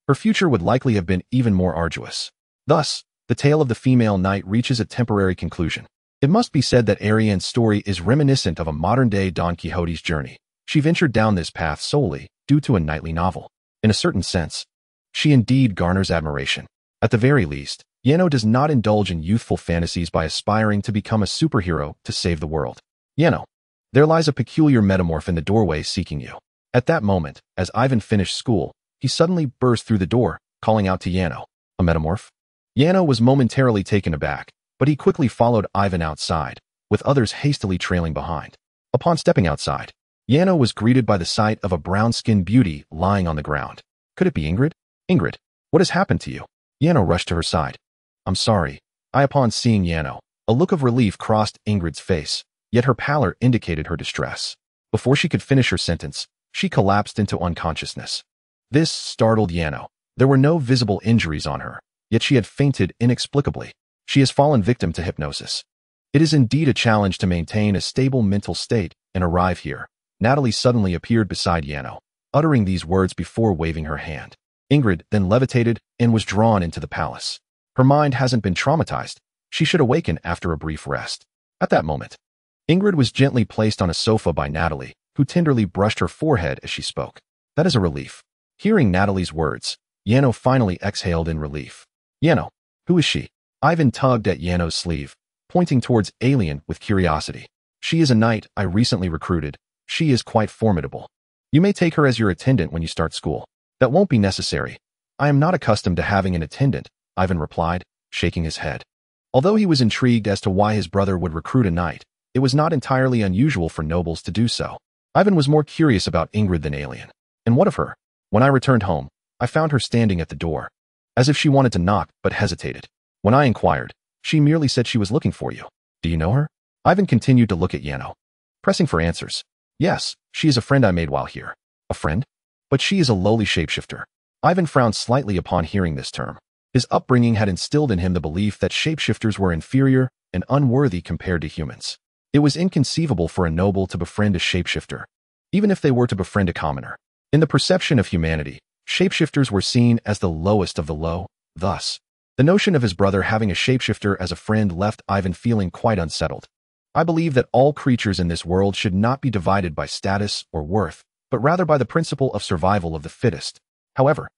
her future would likely have been even more arduous. Thus, the tale of the female knight reaches a temporary conclusion. It must be said that Ariane's story is reminiscent of a modern-day Don Quixote's journey. She ventured down this path solely due to a knightly novel. In a certain sense, she indeed garners admiration. At the very least, Yano does not indulge in youthful fantasies by aspiring to become a superhero to save the world. Yano, there lies a peculiar metamorph in the doorway seeking you. At that moment, as Ivan finished school, he suddenly burst through the door, calling out to Yano. A metamorph? Yano was momentarily taken aback, but he quickly followed Ivan outside, with others hastily trailing behind. Upon stepping outside, Yano was greeted by the sight of a brown-skinned beauty lying on the ground. Could it be Ingrid? Ingrid, what has happened to you? Yano rushed to her side. I'm sorry. Upon seeing Yano, a look of relief crossed Ingrid's face, yet her pallor indicated her distress. Before she could finish her sentence, she collapsed into unconsciousness. This startled Yano. There were no visible injuries on her, yet she had fainted inexplicably. She has fallen victim to hypnosis. It is indeed a challenge to maintain a stable mental state and arrive here. Natalie suddenly appeared beside Yano, uttering these words before waving her hand. Ingrid then levitated and was drawn into the palace. Her mind hasn't been traumatized. She should awaken after a brief rest. At that moment, Ingrid was gently placed on a sofa by Natalie, who tenderly brushed her forehead as she spoke. That is a relief. Hearing Natalie's words, Yano finally exhaled in relief. Yano, who is she? Ivan tugged at Yano's sleeve, pointing towards Alien with curiosity. She is a knight I recently recruited. She is quite formidable. You may take her as your attendant when you start school. That won't be necessary. I am not accustomed to having an attendant, Ivan replied, shaking his head. Although he was intrigued as to why his brother would recruit a knight, it was not entirely unusual for nobles to do so. Ivan was more curious about Ingrid than Alien. And what of her? When I returned home, I found her standing at the door, as if she wanted to knock but hesitated. When I inquired, she merely said she was looking for you. Do you know her? Ivan continued to look at Yano, pressing for answers. Yes, she is a friend I made while here. A friend? But she is a lowly shapeshifter. Ivan frowned slightly upon hearing this term. His upbringing had instilled in him the belief that shapeshifters were inferior and unworthy compared to humans. It was inconceivable for a noble to befriend a shapeshifter, even if they were to befriend a commoner. In the perception of humanity, shapeshifters were seen as the lowest of the low. Thus, the notion of his brother having a shapeshifter as a friend left Ivan feeling quite unsettled. I believe that all creatures in this world should not be divided by status or worth, but rather by the principle of survival of the fittest. However,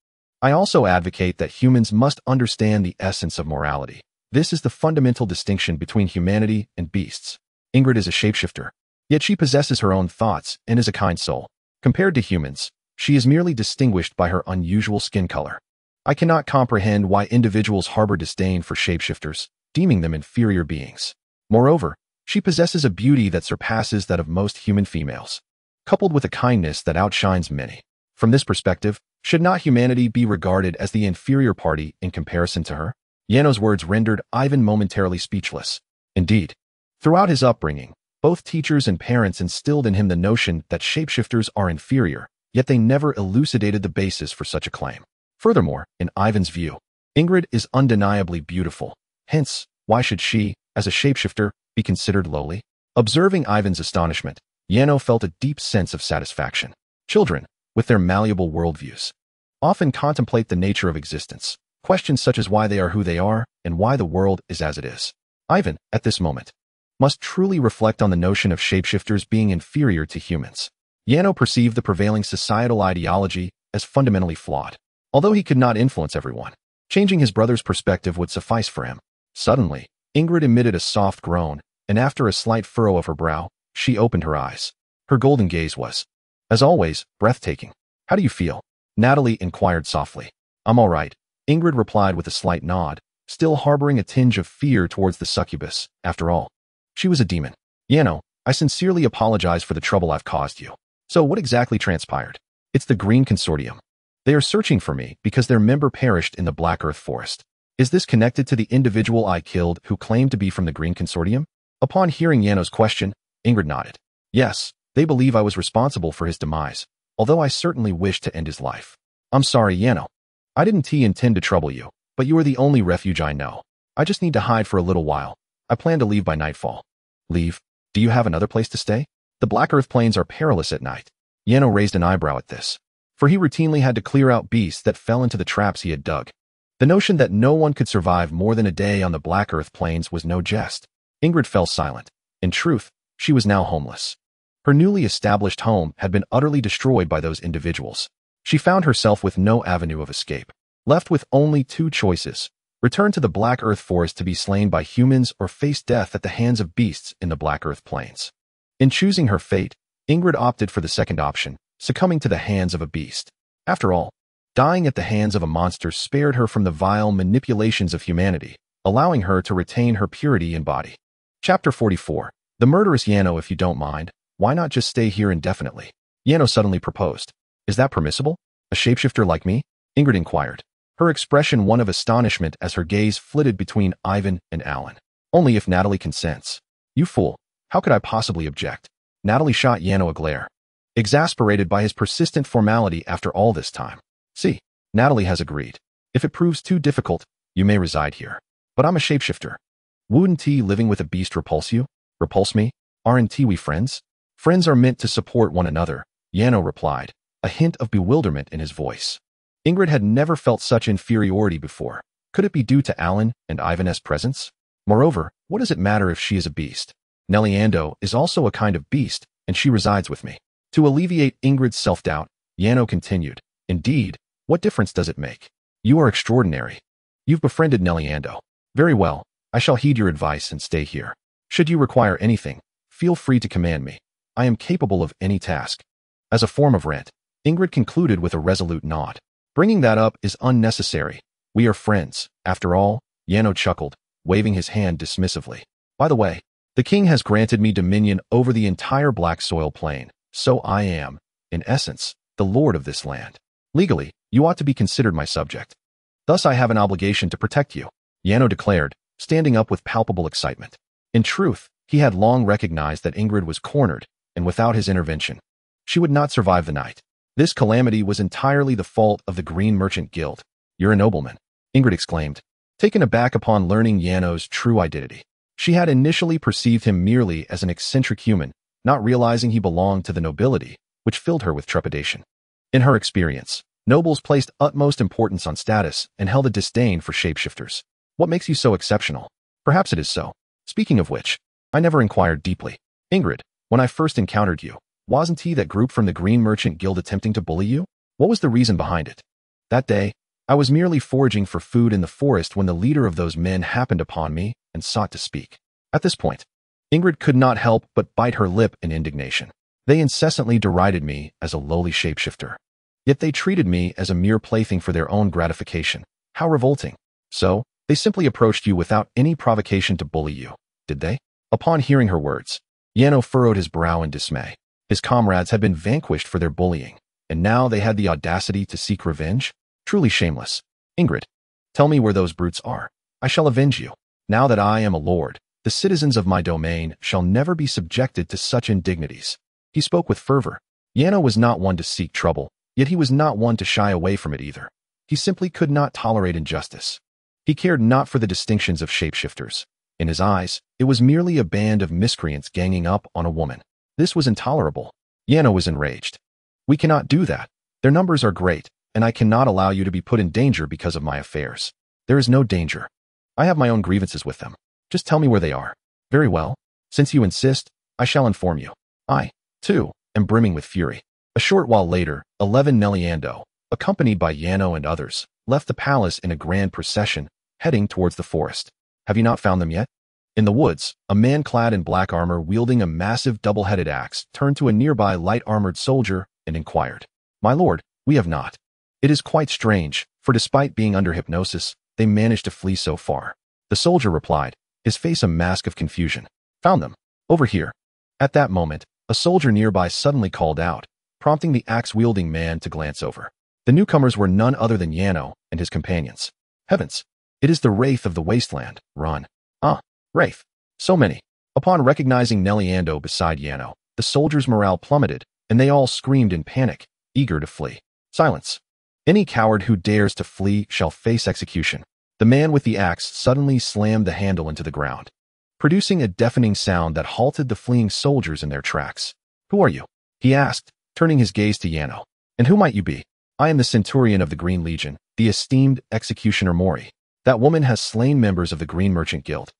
I also advocate that humans must understand the essence of morality. This is the fundamental distinction between humanity and beasts. Ingrid is a shapeshifter, yet she possesses her own thoughts and is a kind soul. Compared to humans, she is merely distinguished by her unusual skin color. I cannot comprehend why individuals harbor disdain for shapeshifters, deeming them inferior beings. Moreover, she possesses a beauty that surpasses that of most human females. coupled with a kindness that outshines many. From this perspective, should not humanity be regarded as the inferior party in comparison to her? Yano's words rendered Ivan momentarily speechless. Indeed, throughout his upbringing, both teachers and parents instilled in him the notion that shapeshifters are inferior, yet they never elucidated the basis for such a claim. Furthermore, in Ivan's view, Ingrid is undeniably beautiful. Hence, why should she, as a shapeshifter, be considered lowly? Observing Ivan's astonishment, Yano felt a deep sense of satisfaction. Children, with their malleable worldviews, often contemplate the nature of existence, questions such as why they are who they are and why the world is as it is. Ivan, at this moment, must truly reflect on the notion of shapeshifters being inferior to humans. Yano perceived the prevailing societal ideology as fundamentally flawed. Although he could not influence everyone, changing his brother's perspective would suffice for him. Suddenly, Ingrid emitted a soft groan, and after a slight furrow of her brow, she opened her eyes. Her golden gaze was, as always, breathtaking. "How do you feel?" Natalie inquired softly. "I'm all right," Ingrid replied with a slight nod, still harboring a tinge of fear towards the succubus. After all, she was a demon. "Yano, I sincerely apologize for the trouble I've caused you. So what exactly transpired?" "It's the Green Consortium. They are searching for me because their member perished in the Black Earth Forest." "Is this connected to the individual I killed who claimed to be from the Green Consortium?" Upon hearing Yano's question, Ingrid nodded. "Yes, they believe I was responsible for his demise, although I certainly wished to end his life." "I'm sorry, Yano. I didn't intend to trouble you, but you are the only refuge I know. I just need to hide for a little while. I plan to leave by nightfall." "Leave? Do you have another place to stay?" "The Black Earth Plains are perilous at night." Yano raised an eyebrow at this, for he routinely had to clear out beasts that fell into the traps he had dug. The notion that no one could survive more than a day on the Black Earth Plains was no jest. Ingrid fell silent. In truth, she was now homeless. Her newly established home had been utterly destroyed by those individuals. She found herself with no avenue of escape, left with only two choices: return to the Black Earth Forest to be slain by humans or face death at the hands of beasts in the Black Earth Plains. In choosing her fate, Ingrid opted for the second option, succumbing to the hands of a beast. After all, dying at the hands of a monster spared her from the vile manipulations of humanity, allowing her to retain her purity in body. Chapter 44. The murderous Yano, if you don't mind, why not just stay here indefinitely? Yano suddenly proposed. "Is that permissible? A shapeshifter like me?" Ingrid inquired, her expression one of astonishment as her gaze flitted between Ivan and Alan. "Only if Natalie consents." "You fool. How could I possibly object?" Natalie shot Yano a glare, exasperated by his persistent formality after all this time. "See, Natalie has agreed. If it proves too difficult, you may reside here. But I'm a shapeshifter. Wouldn't living with a beast repulse you? Repulse me? Aren't we friends?" "Friends are meant to support one another," Yano replied, a hint of bewilderment in his voice. Ingrid had never felt such inferiority before. Could it be due to Alan and Ivan's presence? Moreover, what does it matter if she is a beast? Neliando is also a kind of beast, and she resides with me. To alleviate Ingrid's self-doubt, Yano continued, "Indeed, what difference does it make? You are extraordinary. You've befriended Neliando. Very well, I shall heed your advice and stay here. Should you require anything, feel free to command me. I am capable of any task." As a form of rent, Ingrid concluded with a resolute nod. "Bringing that up is unnecessary. We are friends, after all," Yano chuckled, waving his hand dismissively. "By the way, the king has granted me dominion over the entire Black Soil Plain, so I am, in essence, the lord of this land. Legally, you ought to be considered my subject. Thus I have an obligation to protect you," Yano declared, standing up with palpable excitement. In truth, he had long recognized that Ingrid was cornered, and without his intervention, she would not survive the night. This calamity was entirely the fault of the Green Merchant Guild. "You're a nobleman," Ingrid exclaimed, taken aback upon learning Yano's true identity. She had initially perceived him merely as an eccentric human, not realizing he belonged to the nobility, which filled her with trepidation. In her experience, nobles placed utmost importance on status and held a disdain for shapeshifters. "What makes you so exceptional?" "Perhaps it is so. Speaking of which, I never inquired deeply. Ingrid, when I first encountered you, wasn't that group from the Green Merchant Guild attempting to bully you? What was the reason behind it?" "That day, I was merely foraging for food in the forest when the leader of those men happened upon me and sought to speak." At this point, Ingrid could not help but bite her lip in indignation. "They incessantly derided me as a lowly shapeshifter. Yet they treated me as a mere plaything for their own gratification. How revolting. So, they simply approached you without any provocation to bully you, did they?" Upon hearing her words, Yano furrowed his brow in dismay. His comrades had been vanquished for their bullying, and now they had the audacity to seek revenge? Truly shameless. Ingrid, tell me where those brutes are. I shall avenge you. Now that I am a lord, the citizens of my domain shall never be subjected to such indignities. He spoke with fervor. Yano was not one to seek trouble, yet he was not one to shy away from it either. He simply could not tolerate injustice. He cared not for the distinctions of shapeshifters. In his eyes, it was merely a band of miscreants ganging up on a woman. This was intolerable. Yano was enraged. We cannot do that. Their numbers are great, and I cannot allow you to be put in danger because of my affairs. There is no danger. I have my own grievances with them. Just tell me where they are. Very well. Since you insist, I shall inform you. I, too, am brimming with fury. A short while later, 11 Neliando, accompanied by Yano and others, left the palace in a grand procession, heading towards the forest. Have you not found them yet? In the woods, a man clad in black armor wielding a massive double-headed axe turned to a nearby light-armored soldier and inquired, My lord, we have not. It is quite strange, for despite being under hypnosis, they managed to flee so far. The soldier replied, his face a mask of confusion. Found them. Over here. At that moment, a soldier nearby suddenly called out, prompting the axe-wielding man to glance over. The newcomers were none other than Yano and his companions. Heavens! It is the Wraith of the Wasteland. Run. Ah, Wraith. So many. Upon recognizing Neliando beside Yano, the soldiers' morale plummeted, and they all screamed in panic, eager to flee. Silence. Any coward who dares to flee shall face execution. The man with the axe suddenly slammed the handle into the ground, producing a deafening sound that halted the fleeing soldiers in their tracks. Who are you? He asked, turning his gaze to Yano. And who might you be? I am the Centurion of the Green Legion, the esteemed Executioner Mori. That woman has slain members of the Green Merchant Guild,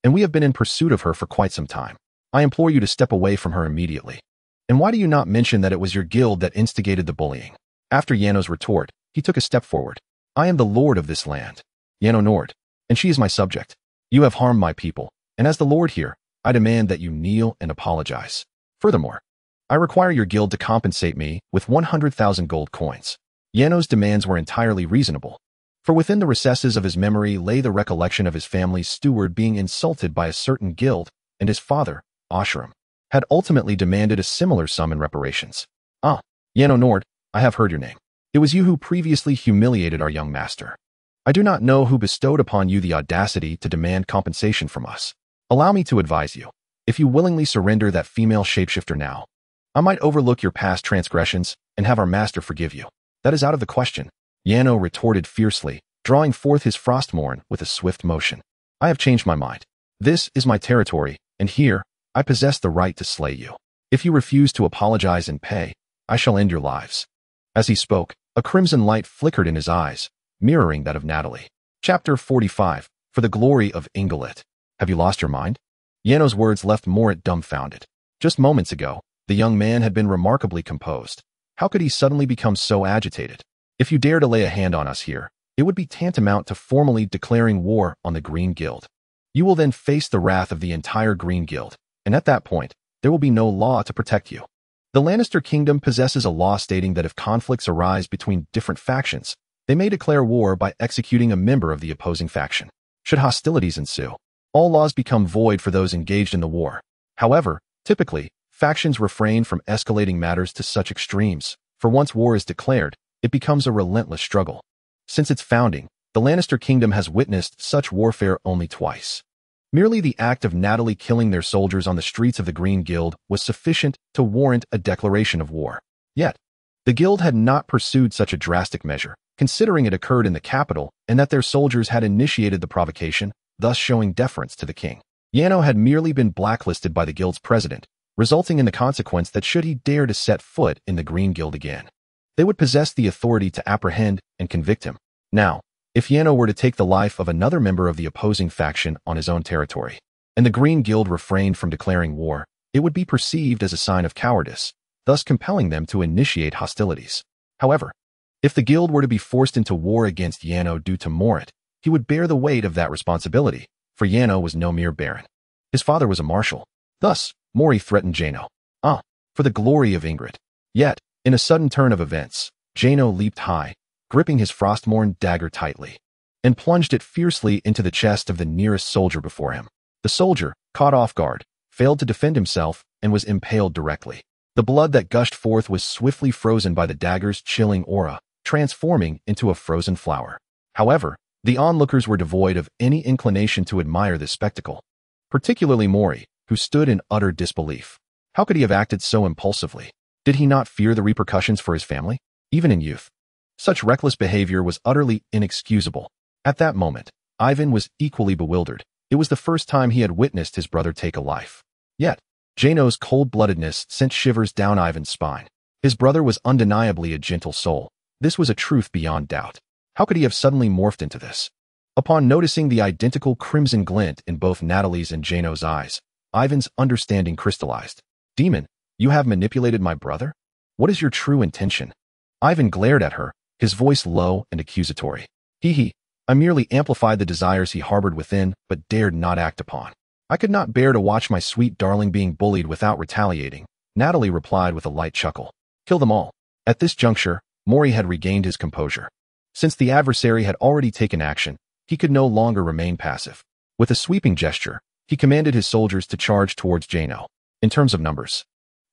and we have been in pursuit of her for quite some time. I implore you to step away from her immediately. And why do you not mention that it was your guild that instigated the bullying? After Yano's retort, he took a step forward. I am the lord of this land, Arno Nord, and she is my subject. You have harmed my people, and as the lord here, I demand that you kneel and apologize. Furthermore, I require your guild to compensate me with 100,000 gold coins. Yano's demands were entirely reasonable, for within the recesses of his memory lay the recollection of his family's steward being insulted by a certain guild, and his father, Ashram, had ultimately demanded a similar sum in reparations. Ah, Arno Nord, I have heard your name. It was you who previously humiliated our young master. I do not know who bestowed upon you the audacity to demand compensation from us. Allow me to advise you. If you willingly surrender that female shapeshifter now, I might overlook your past transgressions and have our master forgive you. That is out of the question. Yano retorted fiercely, drawing forth his frostmorn with a swift motion. I have changed my mind. This is my territory, and here, I possess the right to slay you. If you refuse to apologize and pay, I shall end your lives. As he spoke, a crimson light flickered in his eyes, mirroring that of Natalia. Chapter 45, For the Glory of Exiled. Have you lost your mind? Yano's words left Morit dumbfounded. Just moments ago, the young man had been remarkably composed. How could he suddenly become so agitated? If you dare to lay a hand on us here, it would be tantamount to formally declaring war on the Green Guild. You will then face the wrath of the entire Green Guild, and at that point, there will be no law to protect you. The Lannister kingdom possesses a law stating that if conflicts arise between different factions, they may declare war by executing a member of the opposing faction. Should hostilities ensue, all laws become void for those engaged in the war. However, typically, factions refrain from escalating matters to such extremes, for once war is declared, it becomes a relentless struggle. Since its founding, the Lannister kingdom has witnessed such warfare only twice. Merely the act of Natalia killing their soldiers on the streets of the Green Guild was sufficient to warrant a declaration of war. Yet, the guild had not pursued such a drastic measure, considering it occurred in the capital and that their soldiers had initiated the provocation, thus showing deference to the king. Yano had merely been blacklisted by the guild's president, resulting in the consequence that should he dare to set foot in the Green Guild again, they would possess the authority to apprehend and convict him. Now, if Yano were to take the life of another member of the opposing faction on his own territory, and the Green Guild refrained from declaring war, it would be perceived as a sign of cowardice, thus compelling them to initiate hostilities. However, if the guild were to be forced into war against Yano due to Morit, he would bear the weight of that responsibility, for Yano was no mere baron. His father was a marshal. Thus, Mori threatened Jano. Ah, for the glory of Ingrid. Yet, in a sudden turn of events, Jano leaped high, gripping his frostmorn dagger tightly, and plunged it fiercely into the chest of the nearest soldier before him. The soldier, caught off guard, failed to defend himself and was impaled directly. The blood that gushed forth was swiftly frozen by the dagger's chilling aura, transforming into a frozen flower. However, the onlookers were devoid of any inclination to admire this spectacle, particularly Mori, who stood in utter disbelief. How could he have acted so impulsively? Did he not fear the repercussions for his family, even in youth? Such reckless behavior was utterly inexcusable. At that moment, Ivan was equally bewildered. It was the first time he had witnessed his brother take a life. Yet, Jano's cold-bloodedness sent shivers down Ivan's spine. His brother was undeniably a gentle soul. This was a truth beyond doubt. How could he have suddenly morphed into this? Upon noticing the identical crimson glint in both Natalie's and Jano's eyes, Ivan's understanding crystallized. Demon, you have manipulated my brother? What is your true intention? Ivan glared at her, his voice low and accusatory. I merely amplified the desires he harbored within, but dared not act upon. I could not bear to watch my sweet darling being bullied without retaliating, Natalie replied with a light chuckle. Kill them all. At this juncture, Mori had regained his composure. Since the adversary had already taken action, he could no longer remain passive. With a sweeping gesture, he commanded his soldiers to charge towards Jano. In terms of numbers,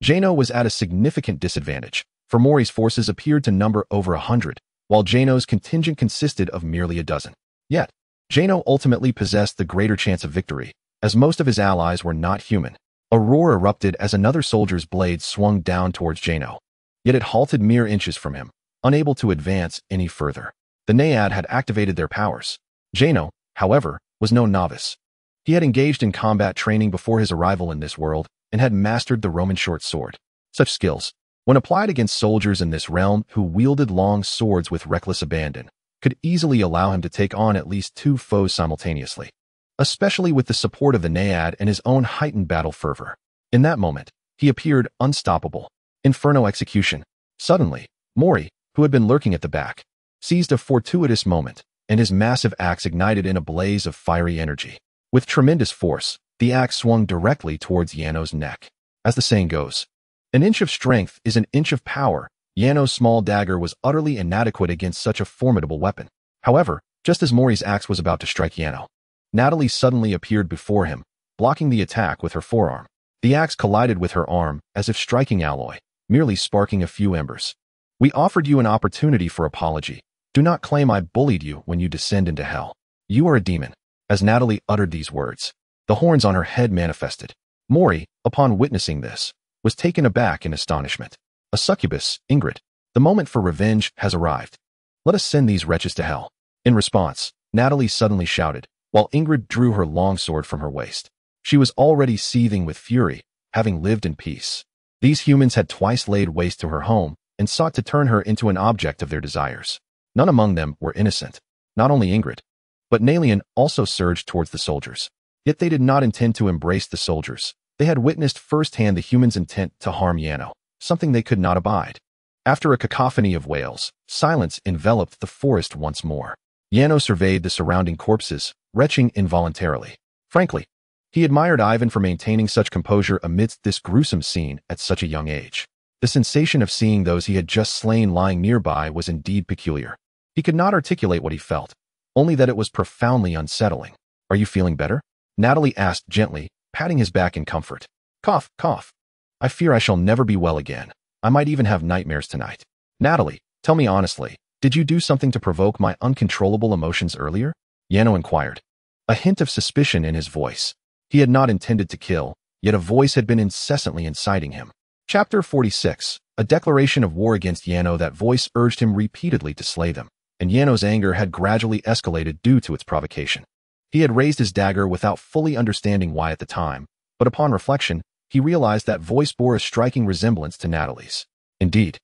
Jano was at a significant disadvantage, for Mori's forces appeared to number over 100, while Jano's contingent consisted of merely a dozen. Yet, Jano ultimately possessed the greater chance of victory, as most of his allies were not human. A roar erupted as another soldier's blade swung down towards Jano. Yet it halted mere inches from him, unable to advance any further. The Naiad had activated their powers. Jano, however, was no novice. He had engaged in combat training before his arrival in this world and had mastered the Roman short sword. Such skills, when applied against soldiers in this realm who wielded long swords with reckless abandon, could easily allow him to take on at least 2 foes simultaneously, especially with the support of the Naiad and his own heightened battle fervor. In that moment, he appeared unstoppable. Infernal execution. Suddenly, Mori, who had been lurking at the back, seized a fortuitous moment, and his massive axe ignited in a blaze of fiery energy. With tremendous force, the axe swung directly towards Yano's neck. As the saying goes, an inch of strength is an inch of power. Yano's small dagger was utterly inadequate against such a formidable weapon. However, just as Mori's axe was about to strike Yano, Natalie suddenly appeared before him, blocking the attack with her forearm. The axe collided with her arm as if striking alloy, merely sparking a few embers. We offered you an opportunity for apology. Do not claim I bullied you when you descend into hell. You are a demon. As Natalie uttered these words, the horns on her head manifested. Mori, upon witnessing this, was taken aback in astonishment. A succubus, Ingrid. The moment for revenge has arrived. Let us send these wretches to hell. In response, Natalie suddenly shouted, while Ingrid drew her longsword from her waist. She was already seething with fury, having lived in peace. These humans had twice laid waste to her home and sought to turn her into an object of their desires. None among them were innocent. Not only Ingrid, but Nalian also surged towards the soldiers. Yet they did not intend to embrace the soldiers. They had witnessed firsthand the humans' intent to harm Yano, something they could not abide. After a cacophony of wails, silence enveloped the forest once more. Yano surveyed the surrounding corpses, retching involuntarily. Frankly, he admired Ivan for maintaining such composure amidst this gruesome scene at such a young age. The sensation of seeing those he had just slain lying nearby was indeed peculiar. He could not articulate what he felt, only that it was profoundly unsettling. Are you feeling better? Natalie asked gently, patting his back in comfort. Cough, cough. I fear I shall never be well again. I might even have nightmares tonight. Natalie, tell me honestly, did you do something to provoke my uncontrollable emotions earlier? Yano inquired, a hint of suspicion in his voice. He had not intended to kill, yet a voice had been incessantly inciting him. Chapter 46. A declaration of war against Yano. That voice urged him repeatedly to slay them, and Yano's anger had gradually escalated due to its provocation. He had raised his dagger without fully understanding why at the time, but upon reflection, he realized that voice bore a striking resemblance to Natalie's. Indeed,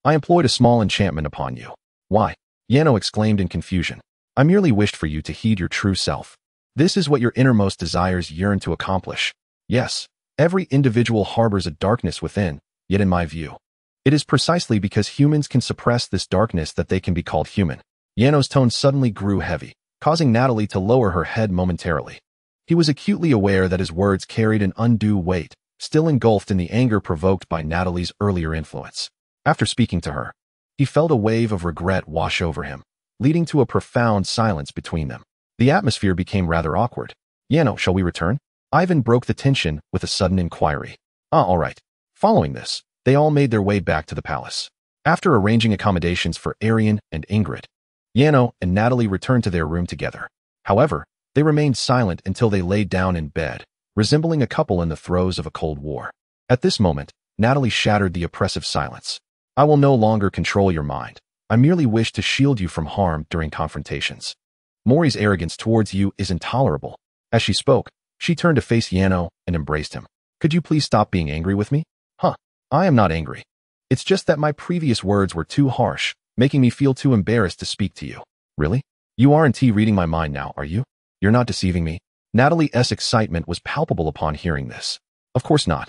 I employed a small enchantment upon you. Why? Yano exclaimed in confusion. I merely wished for you to heed your true self. This is what your innermost desires yearn to accomplish. Yes, every individual harbors a darkness within, yet in my view, it is precisely because humans can suppress this darkness that they can be called human. Yano's tone suddenly grew heavy, causing Natalie to lower her head momentarily. He was acutely aware that his words carried an undue weight, still engulfed in the anger provoked by Natalie's earlier influence. After speaking to her, he felt a wave of regret wash over him, leading to a profound silence between them. The atmosphere became rather awkward. Yano, shall we return? Ivan broke the tension with a sudden inquiry. All right. Following this, They all made their way back to the palace. After arranging accommodations for Arian and Ingrid, Yano and Natalie returned to their room together. However, they remained silent until they laid down in bed, resembling a couple in the throes of a cold war. At this moment, Natalie shattered the oppressive silence. I will no longer control your mind. I merely wish to shield you from harm during confrontations. Mori's arrogance towards you is intolerable. As she spoke, she turned to face Yano and embraced him. Could you please stop being angry with me? I am not angry. It's just that my previous words were too harsh, making me feel too embarrassed to speak to you. Really? You aren't reading my mind now, are you? You're not deceiving me? Natalie's excitement was palpable upon hearing this. Of course not.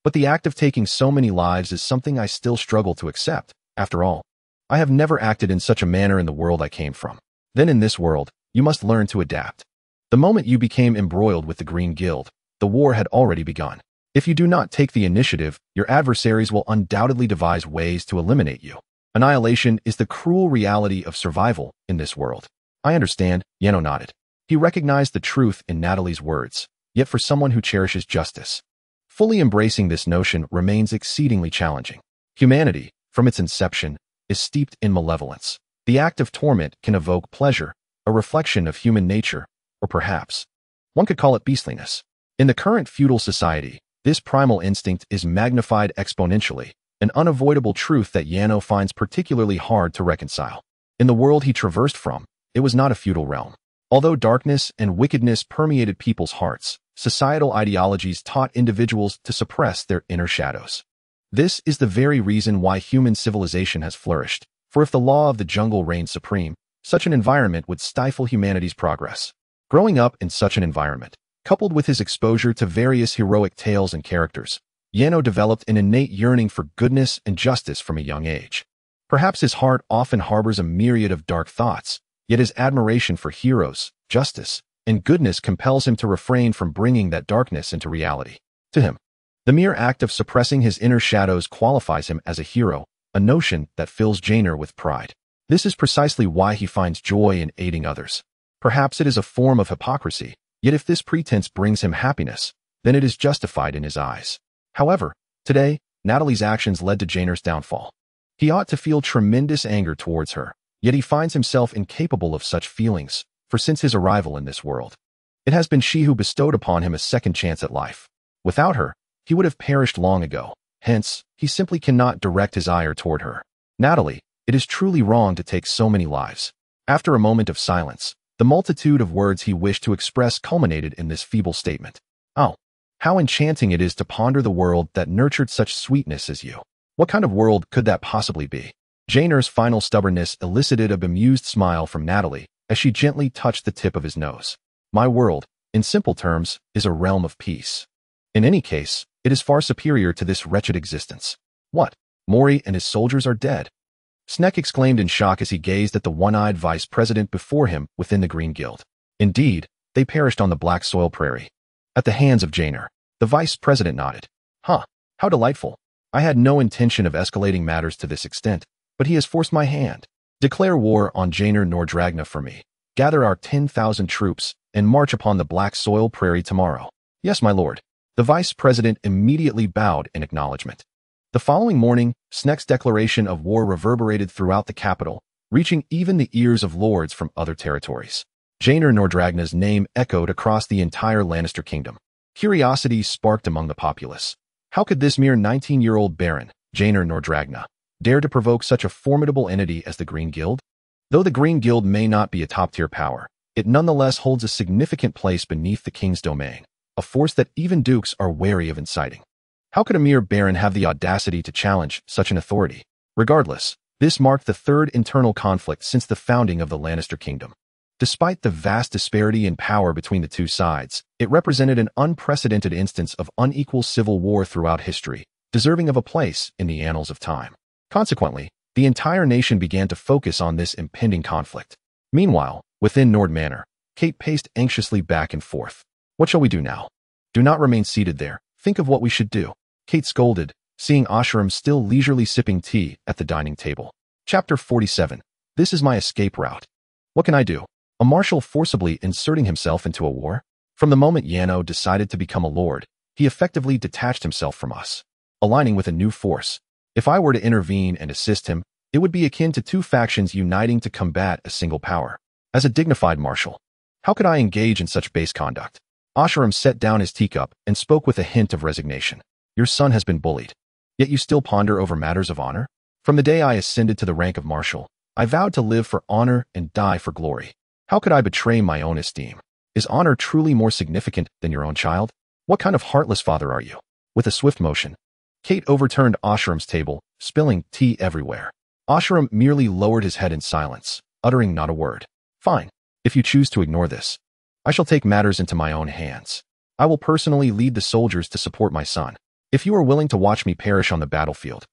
But the act of taking so many lives is something I still struggle to accept. After all, I have never acted in such a manner in the world I came from. Then in this world, you must learn to adapt. The moment you became embroiled with the Green Guild, the war had already begun. If you do not take the initiative, your adversaries will undoubtedly devise ways to eliminate you. Annihilation is the cruel reality of survival in this world. I understand, Yano nodded. He recognized the truth in Natalie's words, yet for someone who cherishes justice, fully embracing this notion remains exceedingly challenging. Humanity, from its inception, is steeped in malevolence. The act of torment can evoke pleasure, a reflection of human nature, or perhaps one could call it beastliness. In the current feudal society, this primal instinct is magnified exponentially, an unavoidable truth that Yano finds particularly hard to reconcile. In the world he traversed from, it was not a feudal realm. Although darkness and wickedness permeated people's hearts, societal ideologies taught individuals to suppress their inner shadows. This is the very reason why human civilization has flourished, for if the law of the jungle reigned supreme, such an environment would stifle humanity's progress. Growing up in such an environment, coupled with his exposure to various heroic tales and characters, Yano developed an innate yearning for goodness and justice from a young age. Perhaps his heart often harbors a myriad of dark thoughts, yet his admiration for heroes, justice, and goodness compels him to refrain from bringing that darkness into reality. To him, the mere act of suppressing his inner shadows qualifies him as a hero, a notion that fills Janer with pride. This is precisely why he finds joy in aiding others. Perhaps it is a form of hypocrisy, yet if this pretense brings him happiness, then it is justified in his eyes. However, today, Natalie's actions led to Janer's downfall. He ought to feel tremendous anger towards her, yet he finds himself incapable of such feelings, for since his arrival in this world, it has been she who bestowed upon him a second chance at life. Without her, he would have perished long ago. Hence, he simply cannot direct his ire toward her. Natalie, it is truly wrong to take so many lives. After a moment of silence, the multitude of words he wished to express culminated in this feeble statement. Oh, how enchanting it is to ponder the world that nurtured such sweetness as you. What kind of world could that possibly be? Janer's final stubbornness elicited a bemused smile from Natalie as she gently touched the tip of his nose. My world, in simple terms, is a realm of peace. In any case, it is far superior to this wretched existence. What? Mori and his soldiers are dead? Sneck exclaimed in shock as he gazed at the one-eyed vice president before him within the Green Guild. Indeed, they perished on the black soil prairie. At the hands of Janer. The vice president nodded. How delightful. I had no intention of escalating matters to this extent, but he has forced my hand. Declare war on Arno Nord for me. Gather our 10,000 troops and march upon the black soil prairie tomorrow. Yes, my lord. The vice president immediately bowed in acknowledgement. The following morning, Sneck's declaration of war reverberated throughout the capital, reaching even the ears of lords from other territories. Arno Nord's name echoed across the entire Lannister kingdom. Curiosity sparked among the populace. How could this mere 19-year-old baron, Arno Nord, dare to provoke such a formidable entity as the Green Guild? Though the Green Guild may not be a top-tier power, it nonetheless holds a significant place beneath the king's domain, a force that even dukes are wary of inciting. How could a mere baron have the audacity to challenge such an authority? Regardless, this marked the third internal conflict since the founding of the Lannister kingdom. Despite the vast disparity in power between the two sides, it represented an unprecedented instance of unequal civil war throughout history, deserving of a place in the annals of time. Consequently, the entire nation began to focus on this impending conflict. Meanwhile, within Nord Manor, Kate paced anxiously back and forth. What shall we do now? Do not remain seated there. Think of what we should do. Kate scolded, seeing Ashram still leisurely sipping tea at the dining table. Chapter 47. This is my escape route. What can I do? A marshal forcibly inserting himself into a war? From the moment Yano decided to become a lord, he effectively detached himself from us. Aligning with a new force, If I were to intervene and assist him, it would be akin to two factions uniting to combat a single power. As a dignified marshal, how could I engage in such base conduct? Oshiram set down his teacup and spoke with a hint of resignation. Your son has been bullied, yet you still ponder over matters of honor? From the day I ascended to the rank of marshal, I vowed to live for honor and die for glory. How could I betray my own esteem? Is honor truly more significant than your own child? What kind of heartless father are you? With a swift motion, Kate overturned Oshiram's table, spilling tea everywhere. Oshiram merely lowered his head in silence, uttering not a word. Fine. If you choose to ignore this, I shall take matters into my own hands. I will personally lead the soldiers to support my son. If you are willing to watch me perish on the battlefield,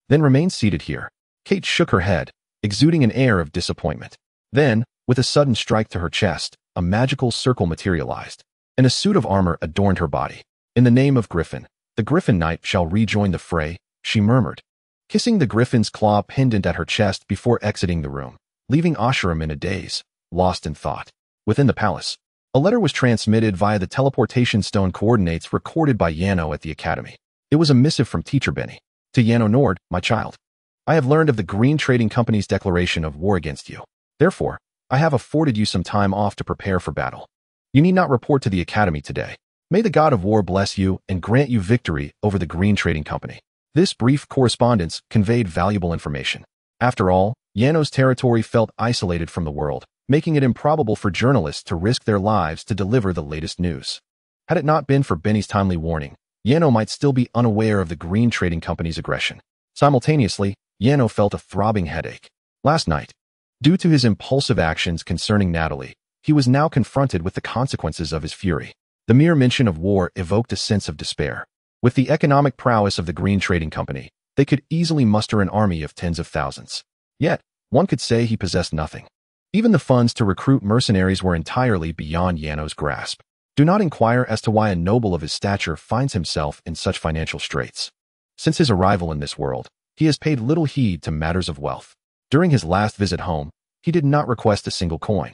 then remain seated here. Kate shook her head, exuding an air of disappointment. Then, with a sudden strike to her chest, a magical circle materialized, and a suit of armor adorned her body. In the name of Griffin, the Griffin Knight shall rejoin the fray, she murmured, kissing the Griffin's claw pendant at her chest before exiting the room, leaving Oshiram in a daze, lost in thought. Within the palace, a letter was transmitted via the teleportation stone coordinates recorded by Yano at the academy. It was a missive from Teacher Benny. To Arno Nord, my child. I have learned of the Green Trading Company's declaration of war against you. Therefore, I have afforded you some time off to prepare for battle. You need not report to the academy today. May the god of war bless you and grant you victory over the Green Trading Company. This brief correspondence conveyed valuable information. After all, Yano's territory felt isolated from the world, making it improbable for journalists to risk their lives to deliver the latest news. Had it not been for Benny's timely warning, Yano might still be unaware of the Green Trading Company's aggression. Simultaneously, Yano felt a throbbing headache. Last night, due to his impulsive actions concerning Natalia, he was now confronted with the consequences of his fury. The mere mention of war evoked a sense of despair. With the economic prowess of the Green Trading Company, they could easily muster an army of tens of thousands. Yet, one could say he possessed nothing. Even the funds to recruit mercenaries were entirely beyond Yano's grasp. Do not inquire as to why a noble of his stature finds himself in such financial straits. Since his arrival in this world, he has paid little heed to matters of wealth. During his last visit home, he did not request a single coin,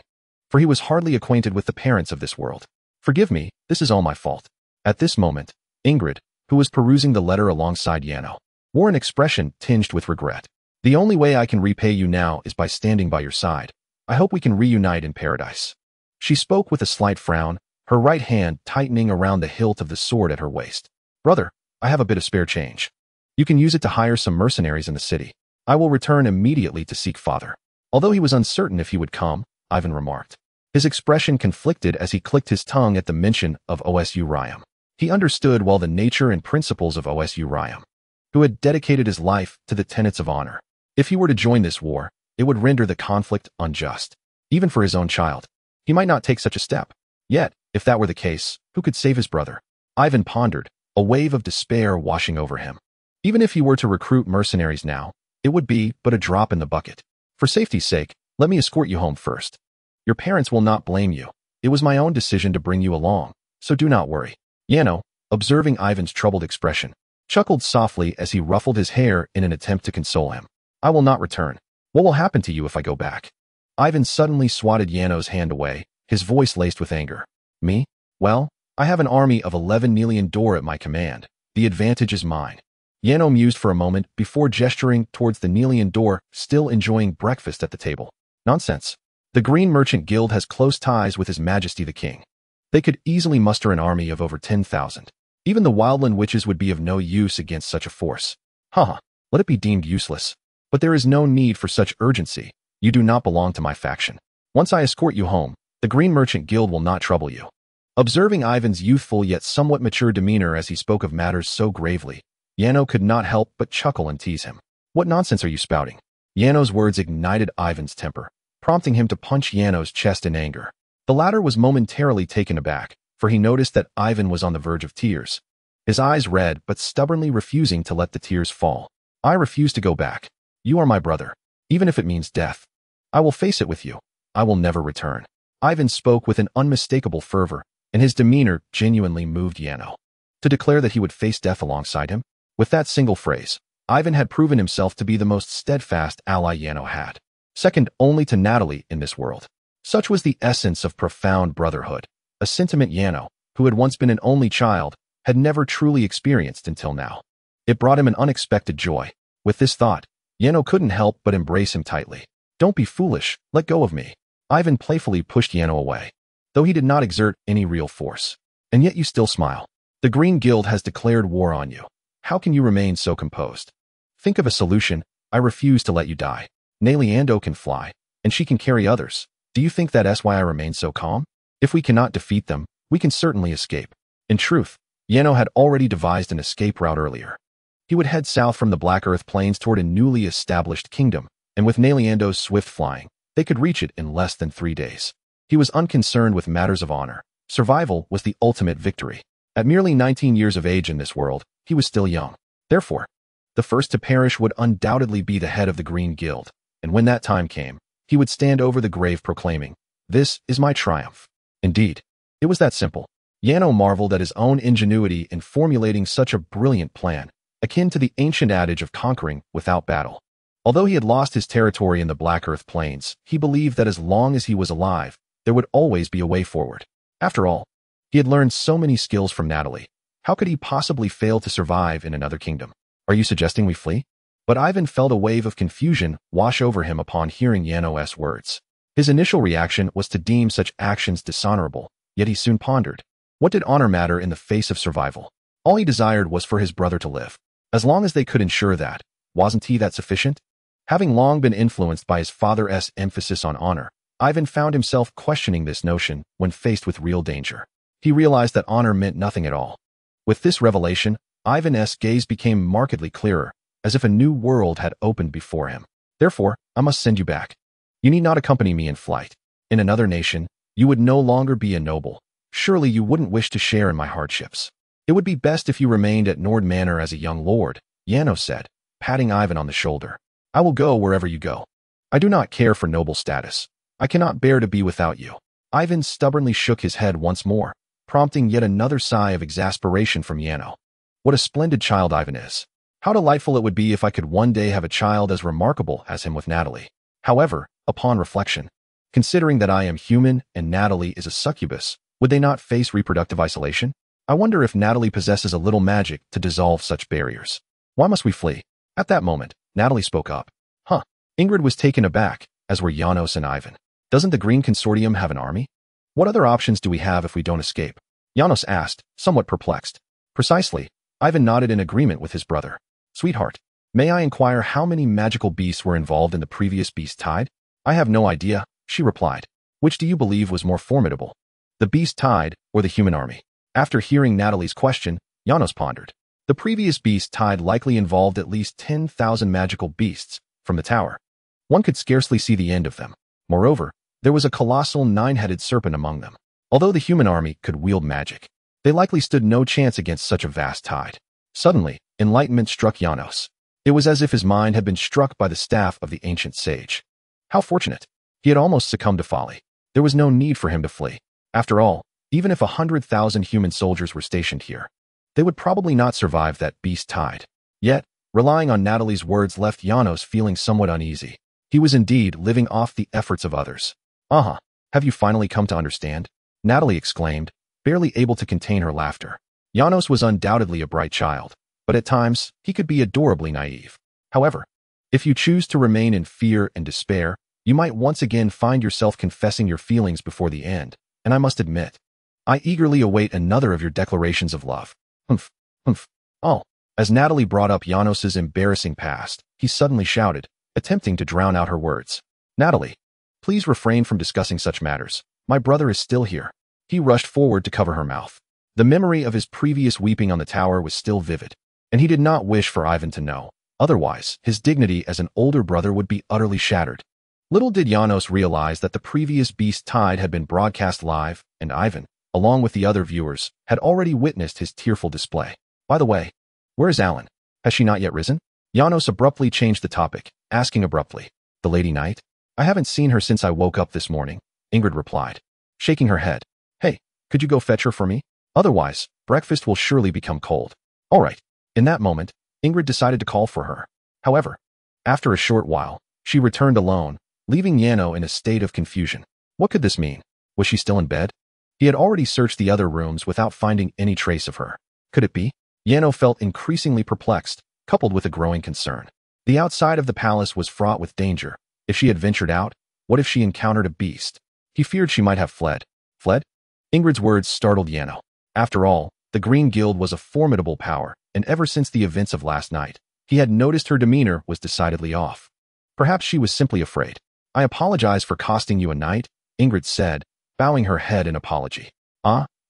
for he was hardly acquainted with the parents of this world. Forgive me, this is all my fault. At this moment, Ingrid, who was perusing the letter alongside Yano, wore an expression tinged with regret. The only way I can repay you now is by standing by your side. I hope we can reunite in paradise. She spoke with a slight frown, her right hand tightening around the hilt of the sword at her waist. Brother, I have a bit of spare change. You can use it to hire some mercenaries in the city. I will return immediately to seek father. Although he was uncertain if he would come, Ivan remarked. His expression conflicted as he clicked his tongue at the mention of OSU Ryam. He understood well the nature and principles of OSU Ryam, who had dedicated his life to the tenets of honor. If he were to join this war, it would render the conflict unjust. Even for his own child, he might not take such a step. Yet, if that were the case, who could save his brother? Ivan pondered, a wave of despair washing over him. Even if he were to recruit mercenaries now, it would be but a drop in the bucket. For safety's sake, let me escort you home first. Your parents will not blame you. It was my own decision to bring you along, so do not worry. Yano, observing Ivan's troubled expression, chuckled softly as he ruffled his hair in an attempt to console him. I will not return. What will happen to you if I go back? Ivan suddenly swatted Yano's hand away, his voice laced with anger. Me? Well, I have an army of 11 Nelian Dor at my command. The advantage is mine. Yano mused for a moment before gesturing towards the Nelian Dor still enjoying breakfast at the table. Nonsense. The Green Merchant Guild has close ties with His Majesty the King. They could easily muster an army of over 10,000. Even the wildland witches would be of no use against such a force. Haha, let it be deemed useless. But there is no need for such urgency. You do not belong to my faction. Once I escort you home, the Green Merchant Guild will not trouble you. Observing Ivan's youthful yet somewhat mature demeanor as he spoke of matters so gravely, Yano could not help but chuckle and tease him. What nonsense are you spouting? Yano's words ignited Ivan's temper, prompting him to punch Yano's chest in anger. The latter was momentarily taken aback, for he noticed that Ivan was on the verge of tears. His eyes red but stubbornly refusing to let the tears fall. I refuse to go back. You are my brother, even if it means death. I will face it with you. I will never return. Ivan spoke with an unmistakable fervor, and his demeanor genuinely moved Yano. To declare that he would face death alongside him? With that single phrase, Ivan had proven himself to be the most steadfast ally Yano had, second only to Natalia in this world. Such was the essence of profound brotherhood, a sentiment Yano, who had once been an only child, had never truly experienced until now. It brought him an unexpected joy. With this thought, Yano couldn't help but embrace him tightly. Don't be foolish, let go of me. Ivan playfully pushed Yano away, though he did not exert any real force. And yet you still smile. The Green Guild has declared war on you. How can you remain so composed? Think of a solution. I refuse to let you die. Natalia can fly, and she can carry others. Do you think that's why I remain so calm? If we cannot defeat them, we can certainly escape. In truth, Yano had already devised an escape route earlier. He would head south from the Black Earth Plains toward a newly established kingdom, and with Naliando's swift flying, they could reach it in less than 3 days. He was unconcerned with matters of honor. Survival was the ultimate victory. At merely 19 years of age in this world, he was still young. Therefore, the first to perish would undoubtedly be the head of the Green Guild, and when that time came, he would stand over the grave proclaiming, "This is my triumph." Indeed, it was that simple. Yano marveled at his own ingenuity in formulating such a brilliant plan, akin to the ancient adage of conquering without battle. Although he had lost his territory in the Black Earth Plains, he believed that as long as he was alive, there would always be a way forward. After all, he had learned so many skills from Natalia. How could he possibly fail to survive in another kingdom? Are you suggesting we flee? But Ivan felt a wave of confusion wash over him upon hearing Yano's words. His initial reaction was to deem such actions dishonorable, yet he soon pondered. What did honor matter in the face of survival? All he desired was for his brother to live. As long as they could ensure that, wasn't he that sufficient? Having long been influenced by his father's emphasis on honor, Ivan found himself questioning this notion when faced with real danger. He realized that honor meant nothing at all. With this revelation, Ivan's gaze became markedly clearer, as if a new world had opened before him. Therefore, I must send you back. You need not accompany me in flight. In another nation, you would no longer be a noble. Surely you wouldn't wish to share in my hardships. It would be best if you remained at Nord Manor as a young lord, Yano said, patting Ivan on the shoulder. I will go wherever you go. I do not care for noble status. I cannot bear to be without you. Ivan stubbornly shook his head once more, prompting yet another sigh of exasperation from Yano. What a splendid child Ivan is. How delightful it would be if I could one day have a child as remarkable as him with Natalia. However, upon reflection, considering that I am human and Natalia is a succubus, would they not face reproductive isolation? I wonder if Natalia possesses a little magic to dissolve such barriers. Why must we flee? At that moment, Natalia spoke up. Ingrid was taken aback, as were Janos and Ivan. Doesn't the Green Consortium have an army? What other options do we have if we don't escape? Janos asked, somewhat perplexed. Precisely. Ivan nodded in agreement with his brother. Sweetheart, may I inquire how many magical beasts were involved in the previous beast tide? I have no idea, she replied. Which do you believe was more formidable? The beast tide or the human army? After hearing Natalia's question, Janos pondered. The previous beast tide likely involved at least 10,000 magical beasts. From the tower, one could scarcely see the end of them. Moreover, there was a colossal 9-headed serpent among them. Although the human army could wield magic, they likely stood no chance against such a vast tide. Suddenly, enlightenment struck Janos. It was as if his mind had been struck by the staff of the ancient sage. How fortunate! He had almost succumbed to folly. There was no need for him to flee. After all, even if 100,000 human soldiers were stationed here, they would probably not survive that beast tide. Yet, relying on Natalia's words left Janos feeling somewhat uneasy. He was indeed living off the efforts of others. Have you finally come to understand? Natalia exclaimed, barely able to contain her laughter. Janos was undoubtedly a bright child, but at times, he could be adorably naive. However, if you choose to remain in fear and despair, you might once again find yourself confessing your feelings before the end, and I must admit, I eagerly await another of your declarations of love. Oh. As Natalia brought up Janos's embarrassing past, he suddenly shouted, attempting to drown out her words. Natalia, please refrain from discussing such matters. My brother is still here. He rushed forward to cover her mouth. The memory of his previous weeping on the tower was still vivid, and he did not wish for Ivan to know. Otherwise, his dignity as an older brother would be utterly shattered. Little did Janos realize that the previous beast tide had been broadcast live, and Ivan, along with the other viewers, had already witnessed his tearful display. By the way, where is Alan? Has she not yet risen? Janos abruptly changed the topic, asking abruptly, the Lady Knight? I haven't seen her since I woke up this morning, Ingrid replied, shaking her head. Hey, could you go fetch her for me? Otherwise, breakfast will surely become cold. All right. In that moment, Ingrid decided to call for her. However, after a short while, she returned alone, leaving Yano in a state of confusion. What could this mean? Was she still in bed? He had already searched the other rooms without finding any trace of her. Could it be? Yano felt increasingly perplexed, coupled with a growing concern. The outside of the palace was fraught with danger. If she had ventured out, what if she encountered a beast? He feared she might have fled. Fled? Ingrid's words startled Yano. After all, the Green Guild was a formidable power, and ever since the events of last night, he had noticed her demeanor was decidedly off. Perhaps she was simply afraid. I apologize for costing you a night, Ingrid said, bowing her head in apology.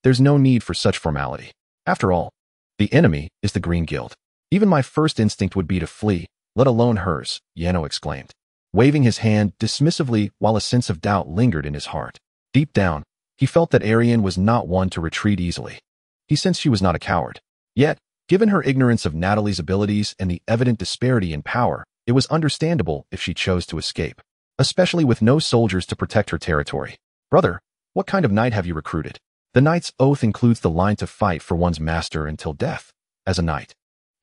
There's no need for such formality. After all, the enemy is the Green Guild. Even my first instinct would be to flee, let alone hers, Yano exclaimed, waving his hand dismissively while a sense of doubt lingered in his heart. Deep down, he felt that Arian was not one to retreat easily. He sensed she was not a coward. Yet, given her ignorance of Natalie's abilities and the evident disparity in power, it was understandable if she chose to escape, especially with no soldiers to protect her territory. Brother, what kind of knight have you recruited? The knight's oath includes the line to fight for one's master until death. As a knight,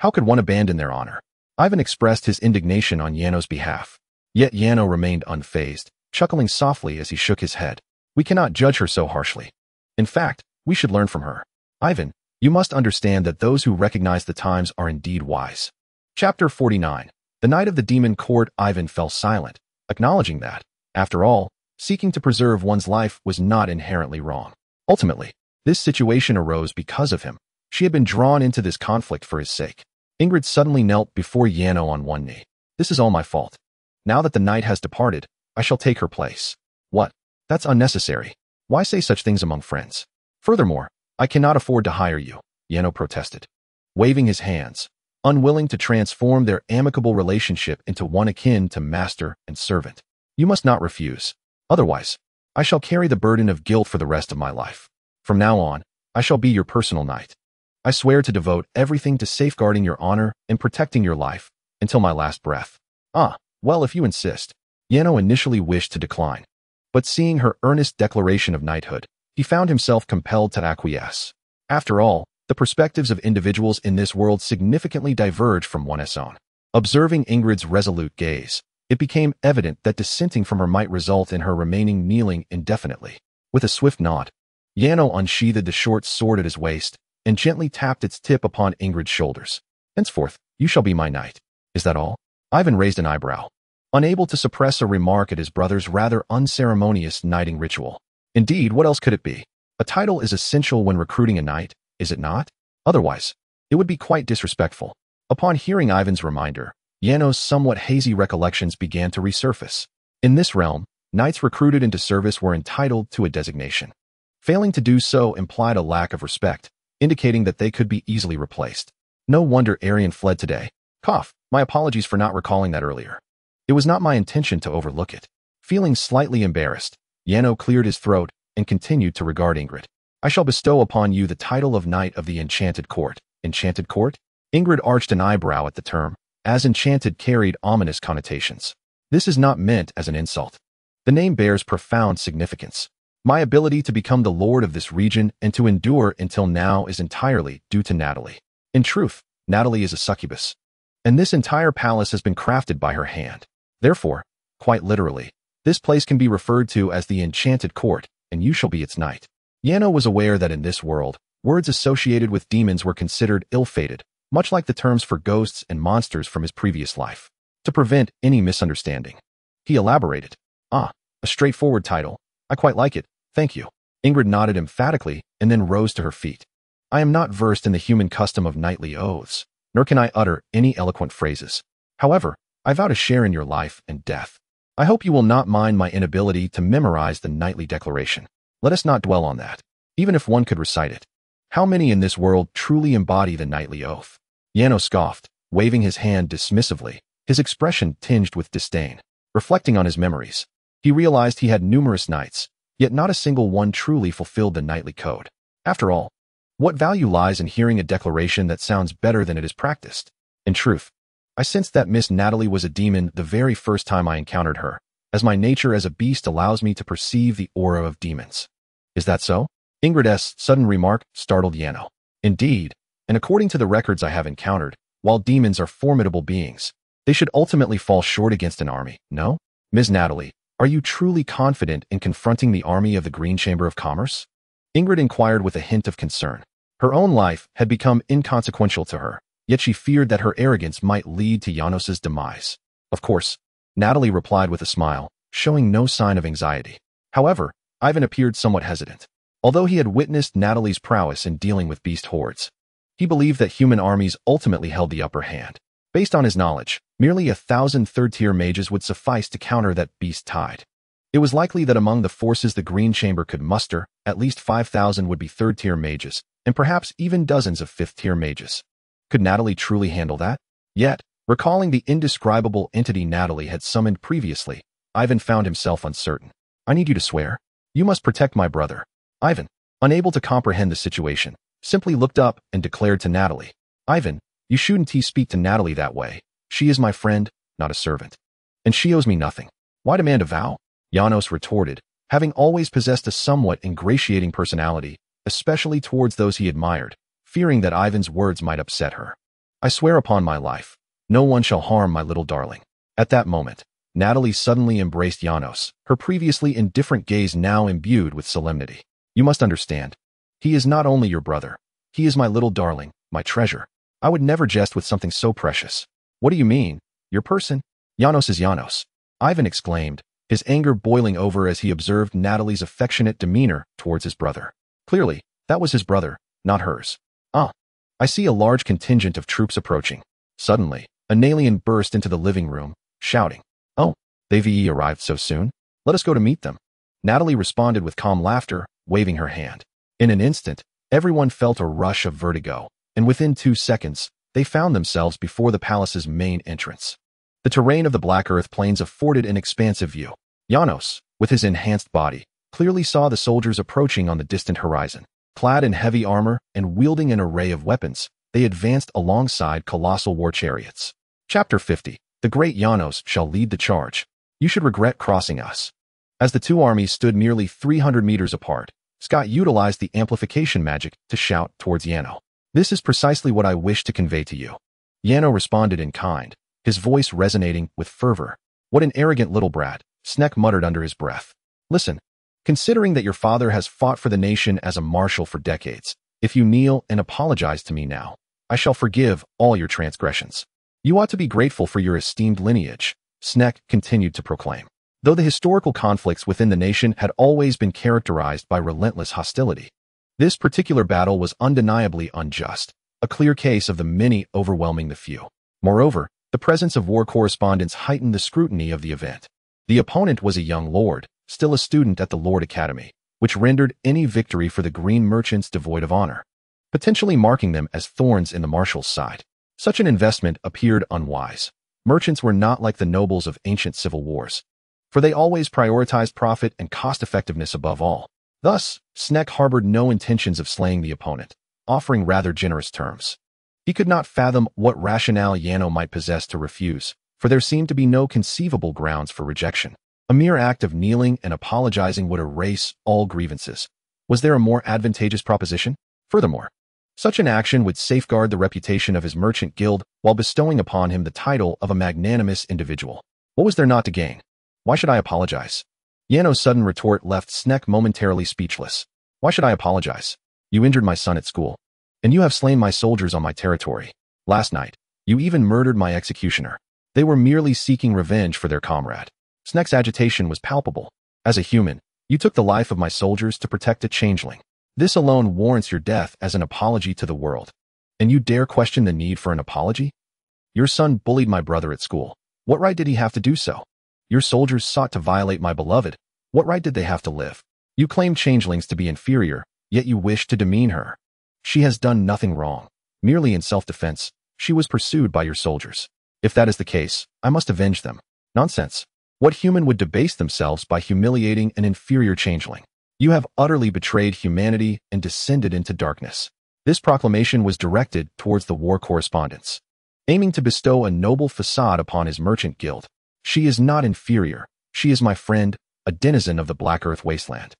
how could one abandon their honor? Ivan expressed his indignation on Yano's behalf. Yet Yano remained unfazed, chuckling softly as he shook his head. We cannot judge her so harshly. In fact, we should learn from her. Ivan, you must understand that those who recognize the times are indeed wise. Chapter 49. The night of the demon court. Ivan fell silent, acknowledging that, after all, seeking to preserve one's life was not inherently wrong. Ultimately, this situation arose because of him. She had been drawn into this conflict for his sake. Ingrid suddenly knelt before Yano on one knee. This is all my fault. Now that the knight has departed, I shall take her place. What? That's unnecessary. Why say such things among friends? Furthermore, I cannot afford to hire you, Yano protested, waving his hands, unwilling to transform their amicable relationship into one akin to master and servant. You must not refuse. Otherwise, I shall carry the burden of guilt for the rest of my life. From now on, I shall be your personal knight. I swear to devote everything to safeguarding your honor and protecting your life until my last breath. Well, if you insist. Yano initially wished to decline, but seeing her earnest declaration of knighthood, he found himself compelled to acquiesce. After all, the perspectives of individuals in this world significantly diverge from one's own. Observing Ingrid's resolute gaze, it became evident that dissenting from her might result in her remaining kneeling indefinitely. With a swift nod, Yano unsheathed the short sword at his waist and gently tapped its tip upon Ingrid's shoulders. Henceforth, you shall be my knight. Is that all? Ivan raised an eyebrow, unable to suppress a remark at his brother's rather unceremonious knighting ritual. Indeed, what else could it be? A title is essential when recruiting a knight, is it not? Otherwise, it would be quite disrespectful. Upon hearing Ivan's reminder, Yano's somewhat hazy recollections began to resurface. In this realm, knights recruited into service were entitled to a designation. Failing to do so implied a lack of respect, indicating that they could be easily replaced. No wonder Arian fled today. My apologies for not recalling that earlier. It was not my intention to overlook it. Feeling slightly embarrassed, Yano cleared his throat and continued to regard Ingrid. I shall bestow upon you the title of Knight of the Enchanted Court. Enchanted Court? Ingrid arched an eyebrow at the term, as enchanted carried ominous connotations. This is not meant as an insult. The name bears profound significance. My ability to become the lord of this region and to endure until now is entirely due to Natalie. In truth, Natalie is a succubus, and this entire palace has been crafted by her hand. Therefore, quite literally, this place can be referred to as the Enchanted Court, and you shall be its knight. Yano was aware that in this world, words associated with demons were considered ill-fated, much like the terms for ghosts and monsters from his previous life. To prevent any misunderstanding, he elaborated. A straightforward title. I quite like it, thank you. Ingrid nodded emphatically and then rose to her feet. I am not versed in the human custom of knightly oaths, nor can I utter any eloquent phrases. However, I vow to share in your life and death. I hope you will not mind my inability to memorize the knightly declaration. Let us not dwell on that, even if one could recite it. How many in this world truly embody the knightly oath? Yano scoffed, waving his hand dismissively, his expression tinged with disdain. Reflecting on his memories, he realized he had numerous knights, yet not a single one truly fulfilled the knightly code. After all, what value lies in hearing a declaration that sounds better than it is practiced? In truth, I sensed that Miss Natalie was a demon the very first time I encountered her, as my nature as a beast allows me to perceive the aura of demons. Is that so? Ingrid's sudden remark startled Yano. Indeed, and according to the records I have encountered, while demons are formidable beings, they should ultimately fall short against an army, no? Ms. Natalie, are you truly confident in confronting the army of the Green Chamber of Commerce? Ingrid inquired with a hint of concern. Her own life had become inconsequential to her, yet she feared that her arrogance might lead to Janos's demise. Of course, Natalie replied with a smile, showing no sign of anxiety. However, Ivan appeared somewhat hesitant. Although he had witnessed Natalie's prowess in dealing with beast hordes, he believed that human armies ultimately held the upper hand. Based on his knowledge, merely 1,000 third-tier mages would suffice to counter that beast tide. It was likely that among the forces the Green Chamber could muster, at least 5,000 would be third-tier mages, and perhaps even dozens of fifth-tier mages. Could Natalie truly handle that? Yet, recalling the indescribable entity Natalie had summoned previously, Ivan found himself uncertain. I need you to swear. You must protect my brother. Ivan, unable to comprehend the situation, simply looked up and declared to Natalie, Ivan, you shouldn't speak to Natalie that way. She is my friend, not a servant. And she owes me nothing. Why demand a vow? Janos retorted, having always possessed a somewhat ingratiating personality, especially towards those he admired, fearing that Ivan's words might upset her. I swear upon my life, no one shall harm my little darling. At that moment, Natalie suddenly embraced Janos, her previously indifferent gaze now imbued with solemnity. You must understand. He is not only your brother. He is my little darling, my treasure. I would never jest with something so precious. What do you mean? Your person? Janos is Janos. Ivan exclaimed, his anger boiling over as he observed Natalie's affectionate demeanor towards his brother. Clearly, that was his brother, not hers. I see a large contingent of troops approaching. Suddenly, an alien burst into the living room, shouting, Oh, they've arrived so soon? Let us go to meet them. Natalie responded with calm laughter, waving her hand. In an instant, everyone felt a rush of vertigo, and within 2 seconds, they found themselves before the palace's main entrance. The terrain of the Black Earth plains afforded an expansive view. Janos, with his enhanced body, clearly saw the soldiers approaching on the distant horizon. Clad in heavy armor and wielding an array of weapons, they advanced alongside colossal war chariots. Chapter 50. The great Janos shall lead the charge. You should regret crossing us. As the two armies stood merely 300 meters apart, Scott utilized the amplification magic to shout towards Yano. This is precisely what I wish to convey to you. Yano responded in kind, his voice resonating with fervor. What an arrogant little brat, Snek muttered under his breath. Listen, considering that your father has fought for the nation as a marshal for decades, if you kneel and apologize to me now, I shall forgive all your transgressions. You ought to be grateful for your esteemed lineage, Snek continued to proclaim. Though the historical conflicts within the nation had always been characterized by relentless hostility, this particular battle was undeniably unjust, a clear case of the many overwhelming the few. Moreover, the presence of war correspondents heightened the scrutiny of the event. The opponent was a young lord, still a student at the Lord Academy, which rendered any victory for the green merchants devoid of honor, potentially marking them as thorns in the marshal's side. Such an investment appeared unwise. Merchants were not like the nobles of ancient civil wars, for they always prioritized profit and cost-effectiveness above all. Thus, Snek harbored no intentions of slaying the opponent, offering rather generous terms. He could not fathom what rationale Yano might possess to refuse, for there seemed to be no conceivable grounds for rejection. A mere act of kneeling and apologizing would erase all grievances. Was there a more advantageous proposition? Furthermore, such an action would safeguard the reputation of his merchant guild while bestowing upon him the title of a magnanimous individual. What was there not to gain? Why should I apologize? Yano's sudden retort left Snek momentarily speechless. Why should I apologize? You injured my son at school, and you have slain my soldiers on my territory. Last night, you even murdered my executioner. They were merely seeking revenge for their comrade. Snek's agitation was palpable. As a human, you took the life of my soldiers to protect a changeling. This alone warrants your death as an apology to the world. And you dare question the need for an apology? Your son bullied my brother at school. What right did he have to do so? Your soldiers sought to violate my beloved. What right did they have to live? You claim changelings to be inferior, yet you wish to demean her. She has done nothing wrong. Merely in self-defense, she was pursued by your soldiers. If that is the case, I must avenge them. Nonsense. What human would debase themselves by humiliating an inferior changeling? You have utterly betrayed humanity and descended into darkness. This proclamation was directed towards the war correspondents, aiming to bestow a noble facade upon his merchant guild. She is not inferior. She is my friend, a denizen of the Black Earth wasteland,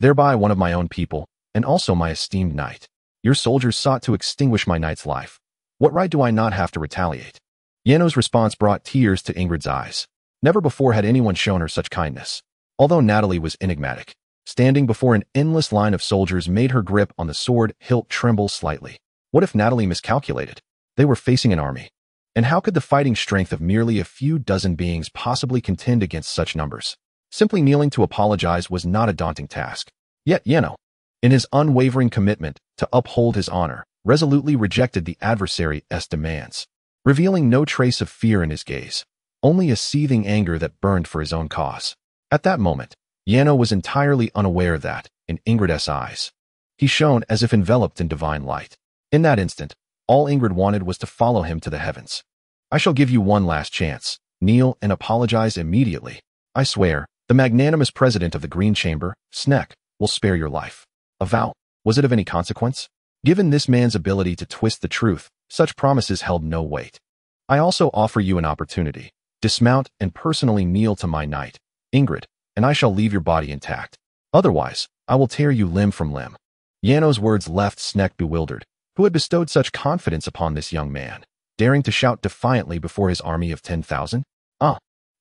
thereby one of my own people, and also my esteemed knight. Your soldiers sought to extinguish my knight's life. What right do I not have to retaliate? Yano's response brought tears to Ingrid's eyes. Never before had anyone shown her such kindness. Although Natalie was enigmatic, standing before an endless line of soldiers made her grip on the sword hilt tremble slightly. What if Natalie miscalculated? They were facing an army. And how could the fighting strength of merely a few dozen beings possibly contend against such numbers? Simply kneeling to apologize was not a daunting task. Yet Yeno, in his unwavering commitment to uphold his honor, resolutely rejected the adversary's demands, revealing no trace of fear in his gaze, only a seething anger that burned for his own cause. At that moment, Yeno was entirely unaware that, in Ingrid's eyes, he shone as if enveloped in divine light. In that instant, all Ingrid wanted was to follow him to the heavens. I shall give you one last chance. Kneel and apologize immediately. I swear, the magnanimous president of the Green Chamber, Snek, will spare your life. A vow. Was it of any consequence? Given this man's ability to twist the truth, such promises held no weight. I also offer you an opportunity. Dismount and personally kneel to my knight, Ingrid, and I shall leave your body intact. Otherwise, I will tear you limb from limb. Yano's words left Snek bewildered, who had bestowed such confidence upon this young man, daring to shout defiantly before his army of 10,000?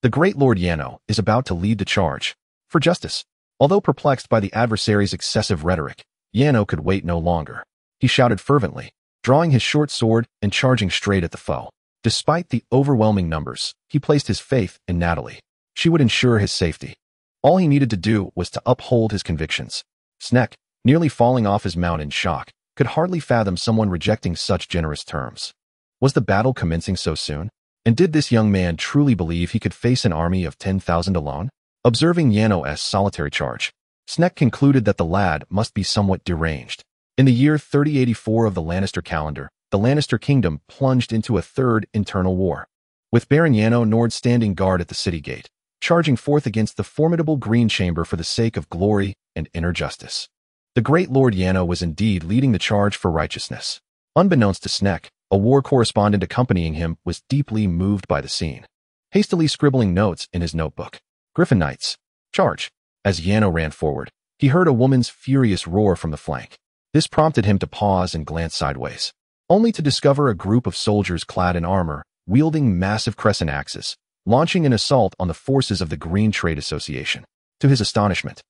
The great Lord Yano is about to lead the charge. For justice. Although perplexed by the adversary's excessive rhetoric, Yano could wait no longer. He shouted fervently, drawing his short sword and charging straight at the foe. Despite the overwhelming numbers, he placed his faith in Natalia. She would ensure his safety. All he needed to do was to uphold his convictions. Snek, nearly falling off his mount in shock, could hardly fathom someone rejecting such generous terms. Was the battle commencing so soon? And did this young man truly believe he could face an army of 10,000 alone? Observing Yano's solitary charge, Snek concluded that the lad must be somewhat deranged. In the year 3084 of the Lannister calendar, the Lannister kingdom plunged into a third internal war, with Baron Arno Nord standing guard at the city gate, charging forth against the formidable Green Chamber for the sake of glory and inner justice. The great Lord Yano was indeed leading the charge for righteousness. Unbeknownst to Snek, a war correspondent accompanying him was deeply moved by the scene, hastily scribbling notes in his notebook. Griffin Knights, charge! As Yano ran forward, he heard a woman's furious roar from the flank. This prompted him to pause and glance sideways, only to discover a group of soldiers clad in armor, wielding massive crescent axes, launching an assault on the forces of the Green Trade Association. To his astonishment,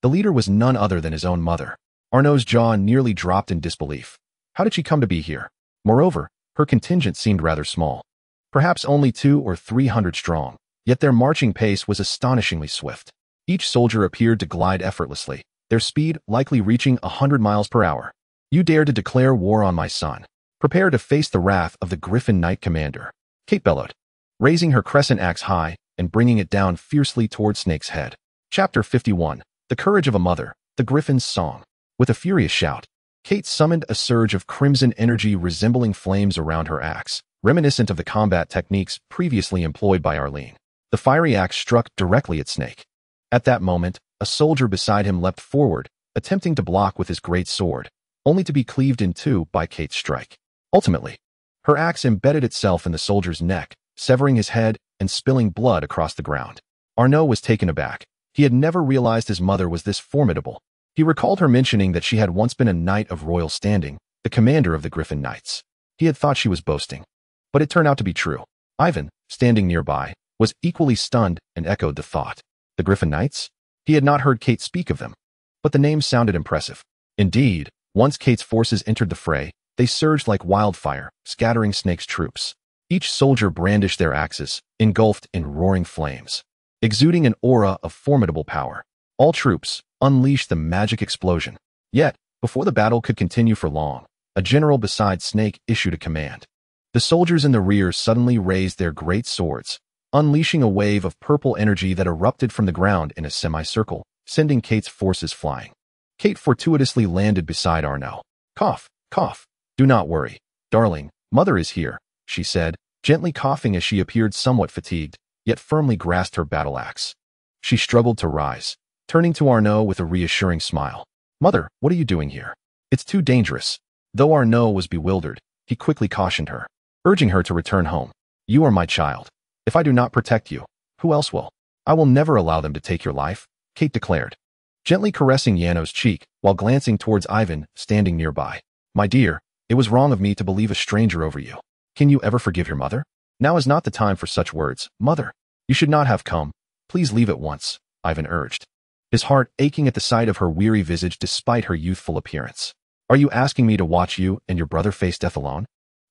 the leader was none other than his own mother. Arno's jaw nearly dropped in disbelief. How did she come to be here? Moreover, her contingent seemed rather small, perhaps only 200 or 300 strong, yet their marching pace was astonishingly swift. Each soldier appeared to glide effortlessly, their speed likely reaching 100 miles per hour. You dare to declare war on my son. Prepare to face the wrath of the Griffin Knight commander, Kate bellowed, raising her crescent axe high and bringing it down fiercely toward Snake's head. Chapter 51. The Courage of a Mother, the Griffin's Song. With a furious shout, Kate summoned a surge of crimson energy resembling flames around her axe, reminiscent of the combat techniques previously employed by Arlene. The fiery axe struck directly at Snake. At that moment, a soldier beside him leapt forward, attempting to block with his great sword, only to be cleaved in two by Kate's strike. Ultimately, her axe embedded itself in the soldier's neck, severing his head and spilling blood across the ground. Arno was taken aback. He had never realized his mother was this formidable. He recalled her mentioning that she had once been a knight of royal standing, the commander of the Griffin Knights. He had thought she was boasting. But it turned out to be true. Ivan, standing nearby, was equally stunned and echoed the thought. The Griffin Knights? He had not heard Kate speak of them. But the name sounded impressive. Indeed, once Kate's forces entered the fray, they surged like wildfire, scattering Snake's troops. Each soldier brandished their axes, engulfed in roaring flames, exuding an aura of formidable power. All troops unleashed the magic explosion. Yet, before the battle could continue for long, a general beside Snake issued a command. The soldiers in the rear suddenly raised their great swords, unleashing a wave of purple energy that erupted from the ground in a semicircle, sending Kate's forces flying. Kate fortuitously landed beside Arno. Cough, cough. Do not worry, darling, mother is here, she said, gently coughing as she appeared somewhat fatigued, yet firmly grasped her battle axe. She struggled to rise, turning to Arno with a reassuring smile. Mother, what are you doing here? It's too dangerous. Though Arno was bewildered, he quickly cautioned her, urging her to return home. You are my child. If I do not protect you, who else will? I will never allow them to take your life, Kate declared, gently caressing Yano's cheek while glancing towards Ivan, standing nearby. My dear, it was wrong of me to believe a stranger over you. Can you ever forgive your mother? Now is not the time for such words, mother. You should not have come. Please leave at once, Ivan urged, his heart aching at the sight of her weary visage despite her youthful appearance. Are you asking me to watch you and your brother face death alone?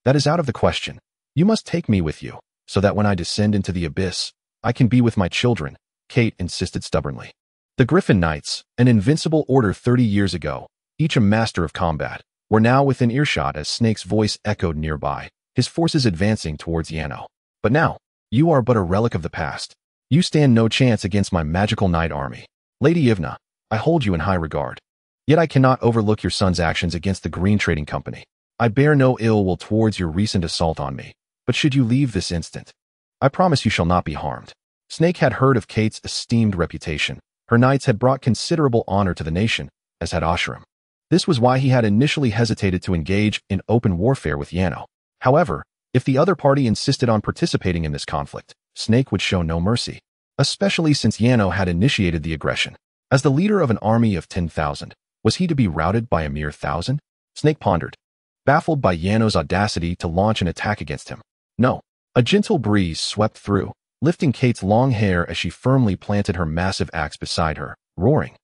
That is out of the question. You must take me with you, so that when I descend into the abyss, I can be with my children, Kate insisted stubbornly. The Griffin Knights, an invincible order 30 years ago, each a master of combat, were now within earshot as Snake's voice echoed nearby, his forces advancing towards Yano. But now, you are but a relic of the past. You stand no chance against my magical knight army. Lady Ivna, I hold you in high regard. Yet I cannot overlook your son's actions against the Green Trading Company. I bear no ill will towards your recent assault on me, but should you leave this instant, I promise you shall not be harmed. Snake had heard of Kate's esteemed reputation. Her knights had brought considerable honor to the nation, as had Oshiram. This was why he had initially hesitated to engage in open warfare with Yano. However, if the other party insisted on participating in this conflict, Snake would show no mercy, especially since Yano had initiated the aggression. As the leader of an army of 10,000, was he to be routed by a mere 1,000? Snake pondered, baffled by Yano's audacity to launch an attack against him. No. A gentle breeze swept through, lifting Kate's long hair as she firmly planted her massive axe beside her, roaring.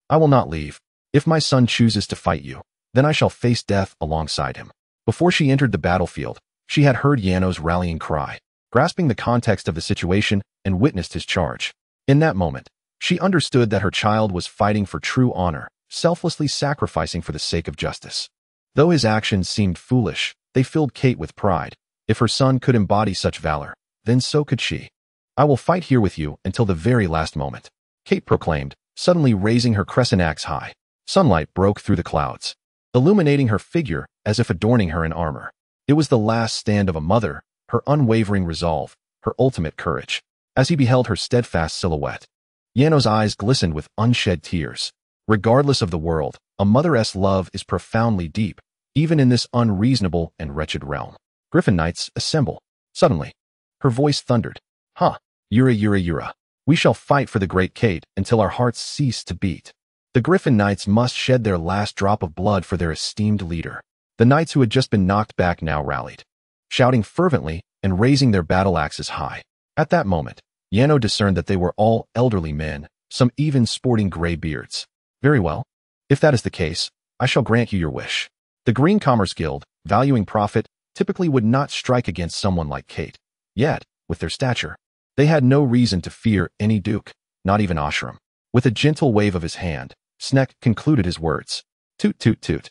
I will not leave. If my son chooses to fight you, then I shall face death alongside him. Before she entered the battlefield, she had heard Yano's rallying cry, grasping the context of the situation and witnessed his charge. In that moment, she understood that her child was fighting for true honor, selflessly sacrificing for the sake of justice. Though his actions seemed foolish, they filled Kate with pride. If her son could embody such valor, then so could she. I will fight here with you until the very last moment, Kate proclaimed, suddenly raising her crescent axe high. Sunlight broke through the clouds, illuminating her figure as if adorning her in armor. It was the last stand of a mother, her unwavering resolve, her ultimate courage. As he beheld her steadfast silhouette, Yano's eyes glistened with unshed tears. Regardless of the world, a mother's love is profoundly deep, even in this unreasonable and wretched realm. Griffin Knights, assemble. Suddenly, her voice thundered. Yura. We shall fight for the great Kate until our hearts cease to beat. The Griffin Knights must shed their last drop of blood for their esteemed leader. The knights who had just been knocked back now rallied, shouting fervently and raising their battle axes high. At that moment, Yano discerned that they were all elderly men, some even sporting gray beards. Very well. If that is the case, I shall grant you your wish. The Green Commerce Guild, valuing profit, typically would not strike against someone like Kate. Yet, with their stature, they had no reason to fear any duke, not even Oshiram. With a gentle wave of his hand, Snake concluded his words. Toot toot toot.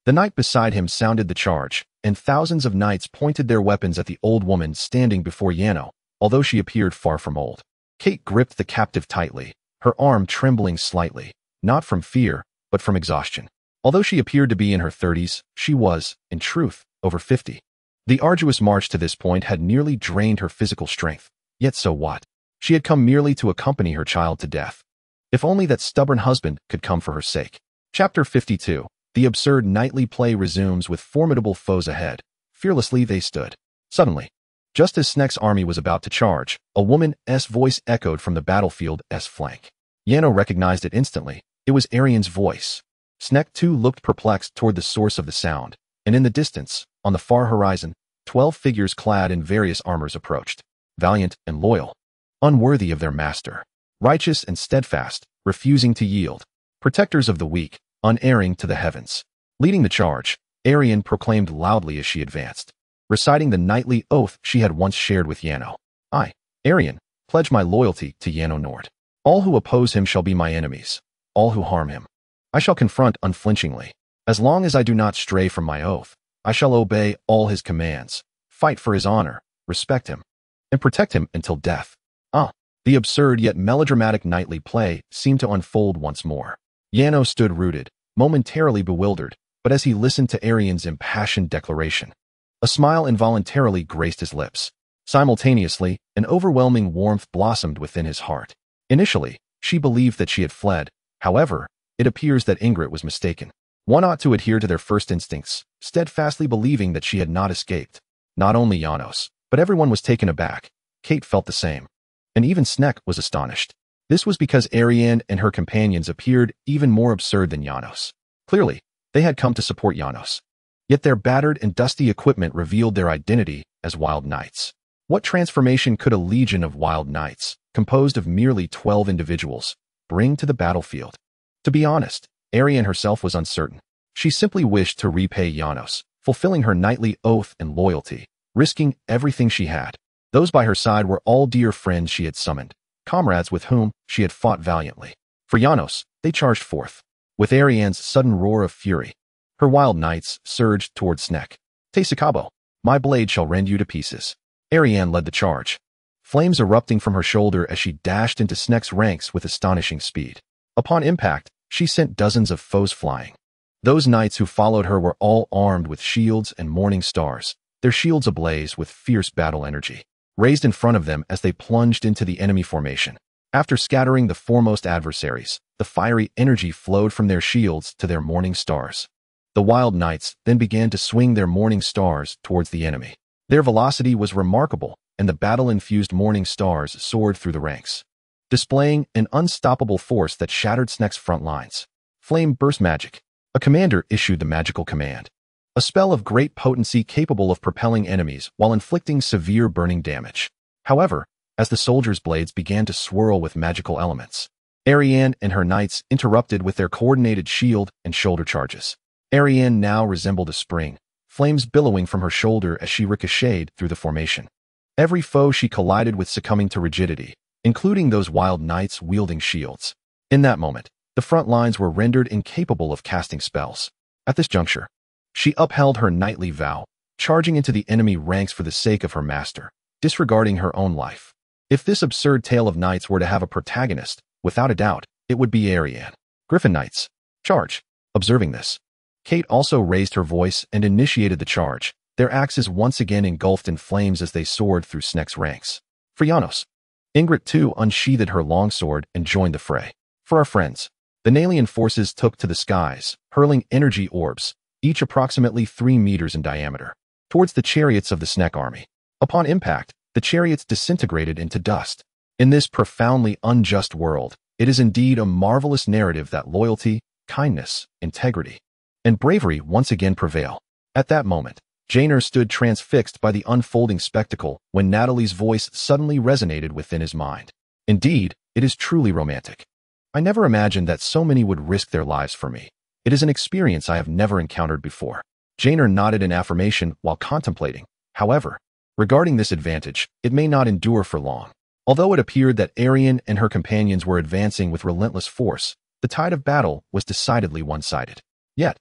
The knight beside him sounded the charge, and thousands of knights pointed their weapons at the old woman standing before Yano, although she appeared far from old. Kate gripped the captive tightly, her arm trembling slightly, not from fear, but from exhaustion. Although she appeared to be in her 30s, she was, in truth, over 50. The arduous march to this point had nearly drained her physical strength. Yet so what? She had come merely to accompany her child to death. If only that stubborn husband could come for her sake. Chapter 52. The absurd nightly play resumes with formidable foes ahead. Fearlessly they stood. Suddenly, just as Snake's army was about to charge, a woman's voice echoed from the battlefield's flank. Yano recognized it instantly. It was Arian's voice. Snake too looked perplexed toward the source of the sound, and in the distance, on the far horizon, 12 figures clad in various armors approached, valiant and loyal, unworthy of their master, righteous and steadfast, refusing to yield, protectors of the weak, unerring to the heavens. Leading the charge, Arian proclaimed loudly as she advanced, reciting the knightly oath she had once shared with Yano. I, Arian, pledge my loyalty to Arno Nord. All who oppose him shall be my enemies. All who harm him, I shall confront unflinchingly. As long as I do not stray from my oath, I shall obey all his commands, fight for his honor, respect him, and protect him until death. The absurd yet melodramatic nightly play seemed to unfold once more. Yano stood rooted, momentarily bewildered, but as he listened to Arian's impassioned declaration, a smile involuntarily graced his lips. Simultaneously, an overwhelming warmth blossomed within his heart. Initially, she believed that she had fled. However, it appears that Ingrid was mistaken. One ought to adhere to their first instincts, steadfastly believing that she had not escaped. Not only Janos, but everyone was taken aback. Kate felt the same. And even Snake was astonished. This was because Ariane and her companions appeared even more absurd than Janos. Clearly, they had come to support Janos. Yet their battered and dusty equipment revealed their identity as wild knights. What transformation could a legion of wild knights, composed of merely 12 individuals, bring to the battlefield? To be honest, Ariane herself was uncertain. She simply wished to repay Janos, fulfilling her knightly oath and loyalty, risking everything she had. Those by her side were all dear friends she had summoned, comrades with whom she had fought valiantly. For Janos, they charged forth. With Ariane's sudden roar of fury, her wild knights surged toward Snek. Te Succubus, my blade shall rend you to pieces. Ariane led the charge, flames erupting from her shoulder as she dashed into Snek's ranks with astonishing speed. Upon impact, she sent dozens of foes flying. Those knights who followed her were all armed with shields and morning stars, their shields ablaze with fierce battle energy, raised in front of them as they plunged into the enemy formation. After scattering the foremost adversaries, the fiery energy flowed from their shields to their morning stars. The wild knights then began to swing their morning stars towards the enemy. Their velocity was remarkable, and the battle-infused morning stars soared through the ranks, displaying an unstoppable force that shattered Snek's front lines. Flame burst magic. A commander issued the magical command, a spell of great potency capable of propelling enemies while inflicting severe burning damage. However, as the soldiers' blades began to swirl with magical elements, Ariane and her knights interrupted with their coordinated shield and shoulder charges. Ariane now resembled a spring, flames billowing from her shoulder as she ricocheted through the formation. Every foe she collided with succumbing to rigidity, including those wild knights wielding shields. In that moment, the front lines were rendered incapable of casting spells. At this juncture, she upheld her knightly vow, charging into the enemy ranks for the sake of her master, disregarding her own life. If this absurd tale of knights were to have a protagonist, without a doubt, it would be Ariane. Griffin Knights, charge. Observing this, Kate also raised her voice and initiated the charge, their axes once again engulfed in flames as they soared through Snek's ranks. For Janos, Ingrid too unsheathed her longsword and joined the fray. For our friends, the Nalian forces took to the skies, hurling energy orbs, each approximately 3 meters in diameter, towards the chariots of the Snek army. Upon impact, the chariots disintegrated into dust. In this profoundly unjust world, it is indeed a marvelous narrative that loyalty, kindness, integrity, and bravery once again prevail. At that moment, Janer stood transfixed by the unfolding spectacle when Natalie's voice suddenly resonated within his mind. Indeed, it is truly romantic. I never imagined that so many would risk their lives for me. It is an experience I have never encountered before. Janer nodded in affirmation while contemplating. However, regarding this advantage, it may not endure for long. Although it appeared that Ariane and her companions were advancing with relentless force, the tide of battle was decidedly one-sided. Yet,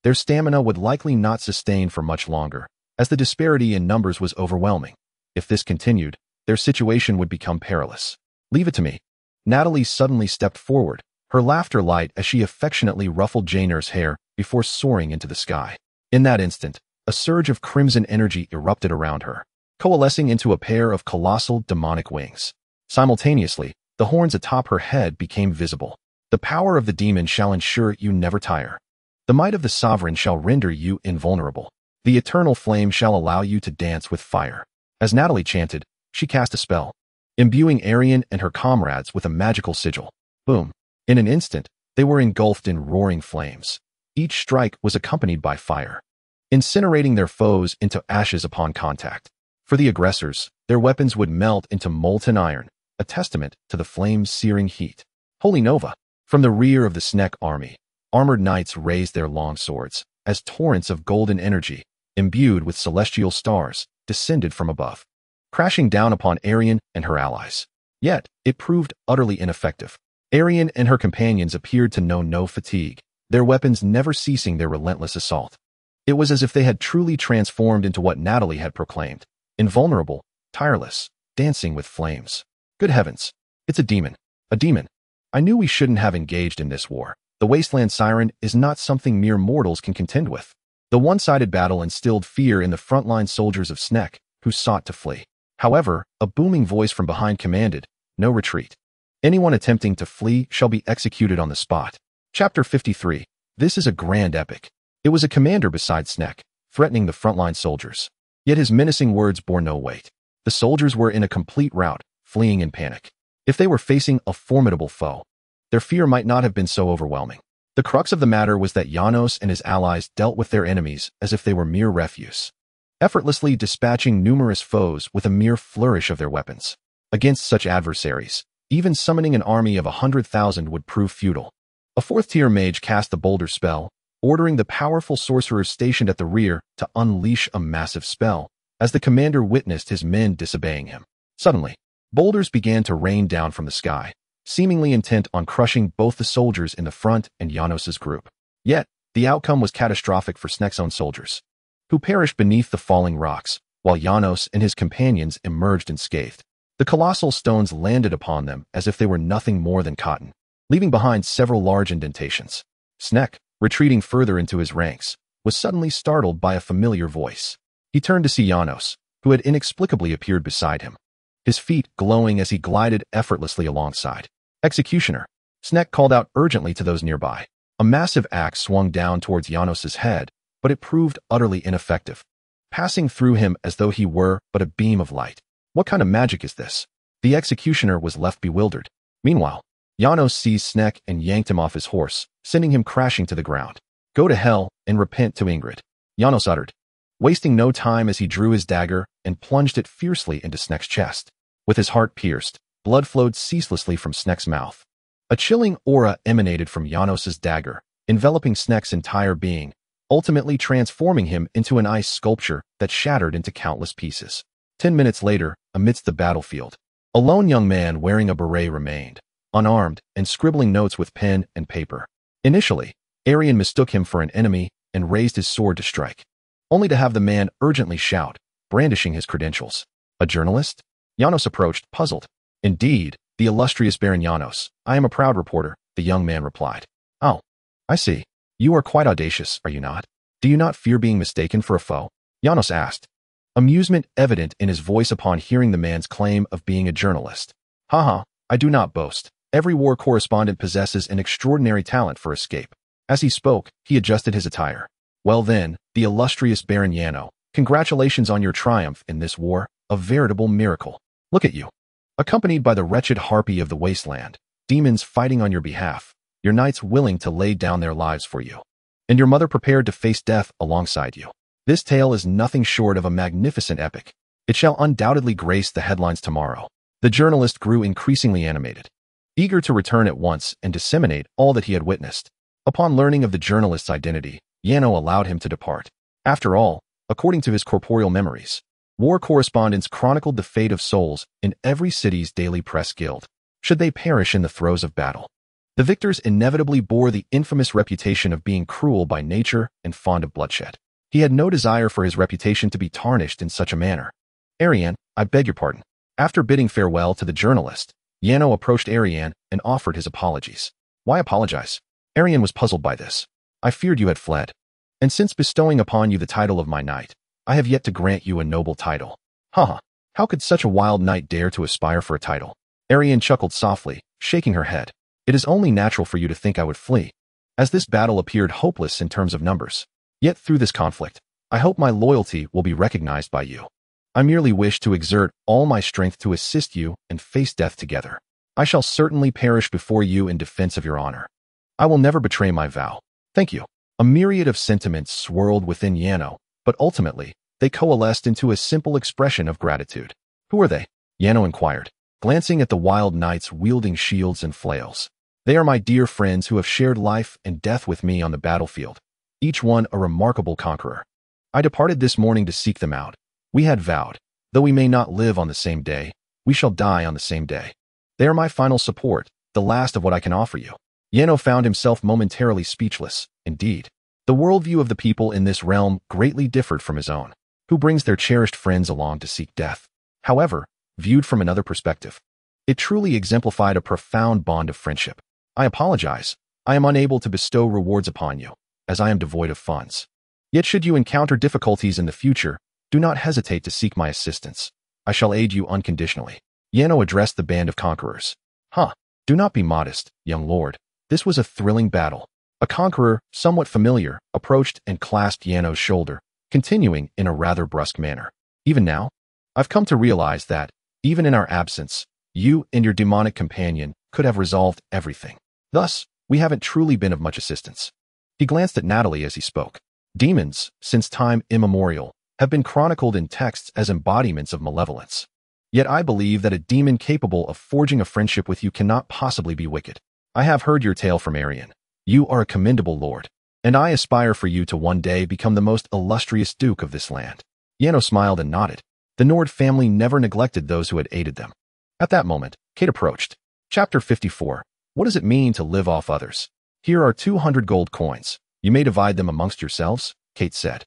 their stamina would likely not sustain for much longer, as the disparity in numbers was overwhelming. If this continued, their situation would become perilous. Leave it to me. Natalie suddenly stepped forward, her laughter light as she affectionately ruffled Janer's hair before soaring into the sky. In that instant, a surge of crimson energy erupted around her, coalescing into a pair of colossal demonic wings. Simultaneously, the horns atop her head became visible. The power of the demon shall ensure you never tire. The might of the sovereign shall render you invulnerable. The eternal flame shall allow you to dance with fire. As Natalie chanted, she cast a spell, imbuing Ariane and her comrades with a magical sigil. Boom. In an instant, they were engulfed in roaring flames. Each strike was accompanied by fire, incinerating their foes into ashes upon contact. For the aggressors, their weapons would melt into molten iron, a testament to the flame's searing heat. Holy Nova! From the rear of the Snek army, armored knights raised their long swords, as torrents of golden energy, imbued with celestial stars, descended from above, crashing down upon Ariane and her allies. Yet, it proved utterly ineffective. Ariane and her companions appeared to know no fatigue, their weapons never ceasing their relentless assault. It was as if they had truly transformed into what Natalie had proclaimed, invulnerable, tireless, dancing with flames. Good heavens, it's a demon. A demon. I knew we shouldn't have engaged in this war. The wasteland siren is not something mere mortals can contend with. The one-sided battle instilled fear in the frontline soldiers of Snek, who sought to flee. However, a booming voice from behind commanded, "No retreat. Anyone attempting to flee shall be executed on the spot." Chapter 53. This is a grand epic. It was a commander beside Snek, threatening the frontline soldiers. Yet his menacing words bore no weight. The soldiers were in a complete rout, fleeing in panic. If they were facing a formidable foe, their fear might not have been so overwhelming. The crux of the matter was that Janos and his allies dealt with their enemies as if they were mere refuse, effortlessly dispatching numerous foes with a mere flourish of their weapons. Against such adversaries, even summoning an army of 100,000 would prove futile. A fourth-tier mage cast the boulder spell, ordering the powerful sorcerers stationed at the rear to unleash a massive spell, as the commander witnessed his men disobeying him. Suddenly, boulders began to rain down from the sky, seemingly intent on crushing both the soldiers in the front and Janos's group. Yet, the outcome was catastrophic for Snek's own soldiers, who perished beneath the falling rocks, while Janos and his companions emerged unscathed. The colossal stones landed upon them as if they were nothing more than cotton, leaving behind several large indentations. Snek, retreating further into his ranks, was suddenly startled by a familiar voice. He turned to see Janos, who had inexplicably appeared beside him, his feet glowing as he glided effortlessly alongside. Executioner, Snek called out urgently to those nearby. A massive axe swung down towards Janos's head, but it proved utterly ineffective, passing through him as though he were but a beam of light. What kind of magic is this? The executioner was left bewildered. Meanwhile, Janos seized Snek and yanked him off his horse, sending him crashing to the ground. Go to hell and repent to Ingrid, Janos uttered, wasting no time as he drew his dagger and plunged it fiercely into Snek's chest. With his heart pierced, blood flowed ceaselessly from Snek's mouth. A chilling aura emanated from Janos's dagger, enveloping Snek's entire being, ultimately transforming him into an ice sculpture that shattered into countless pieces. 10 minutes later, amidst the battlefield, a lone young man wearing a beret remained, unarmed and scribbling notes with pen and paper. Initially, Arian mistook him for an enemy and raised his sword to strike, only to have the man urgently shout, brandishing his credentials. A journalist? Janos approached, puzzled. Indeed, the illustrious Baron Janos, I am a proud reporter, the young man replied. Oh, I see. You are quite audacious, are you not? Do you not fear being mistaken for a foe? Janos asked, amusement evident in his voice upon hearing the man's claim of being a journalist. Haha, I do not boast. Every war correspondent possesses an extraordinary talent for escape. As he spoke, he adjusted his attire. Well then, the illustrious Baron Yano, congratulations on your triumph in this war, a veritable miracle. Look at you. Accompanied by the wretched harpy of the wasteland, demons fighting on your behalf, your knights willing to lay down their lives for you, and your mother prepared to face death alongside you. This tale is nothing short of a magnificent epic. It shall undoubtedly grace the headlines tomorrow. The journalist grew increasingly animated, eager to return at once and disseminate all that he had witnessed. Upon learning of the journalist's identity, Yano allowed him to depart. After all, according to his corporeal memories, war correspondents chronicled the fate of souls in every city's daily press guild, should they perish in the throes of battle. The victors inevitably bore the infamous reputation of being cruel by nature and fond of bloodshed. He had no desire for his reputation to be tarnished in such a manner. Arian, I beg your pardon. After bidding farewell to the journalist, Yano approached Arian and offered his apologies. Why apologize? Arian was puzzled by this. I feared you had fled, and since bestowing upon you the title of my knight, I have yet to grant you a noble title. Haha, how could such a wild knight dare to aspire for a title? Arian chuckled softly, shaking her head. It is only natural for you to think I would flee, as this battle appeared hopeless in terms of numbers. Yet through this conflict, I hope my loyalty will be recognized by you. I merely wish to exert all my strength to assist you and face death together. I shall certainly perish before you in defense of your honor. I will never betray my vow. Thank you. A myriad of sentiments swirled within Yano, but ultimately, they coalesced into a simple expression of gratitude. Who are they? Yano inquired, glancing at the wild knights wielding shields and flails. They are my dear friends who have shared life and death with me on the battlefield, each one a remarkable conqueror. I departed this morning to seek them out. We had vowed, though we may not live on the same day, we shall die on the same day. They are my final support, the last of what I can offer you. Yano found himself momentarily speechless. Indeed, the worldview of the people in this realm greatly differed from his own, who brings their cherished friends along to seek death. However, viewed from another perspective, it truly exemplified a profound bond of friendship. I apologize. I am unable to bestow rewards upon you, as I am devoid of funds. Yet should you encounter difficulties in the future, do not hesitate to seek my assistance. I shall aid you unconditionally. Yano addressed the band of conquerors. Do not be modest, young lord. This was a thrilling battle. A conqueror, somewhat familiar, approached and clasped Yano's shoulder, continuing in a rather brusque manner. Even now, I've come to realize that, even in our absence, you and your demonic companion could have resolved everything. Thus, we haven't truly been of much assistance. He glanced at Natalia as he spoke. Demons, since time immemorial, have been chronicled in texts as embodiments of malevolence. Yet I believe that a demon capable of forging a friendship with you cannot possibly be wicked. I have heard your tale from Arian. You are a commendable lord. And I aspire for you to one day become the most illustrious duke of this land. Yano smiled and nodded. The Nord family never neglected those who had aided them. At that moment, Kate approached. Chapter 54. What does it mean to live off others? Here are 200 gold coins. You may divide them amongst yourselves, Kate said,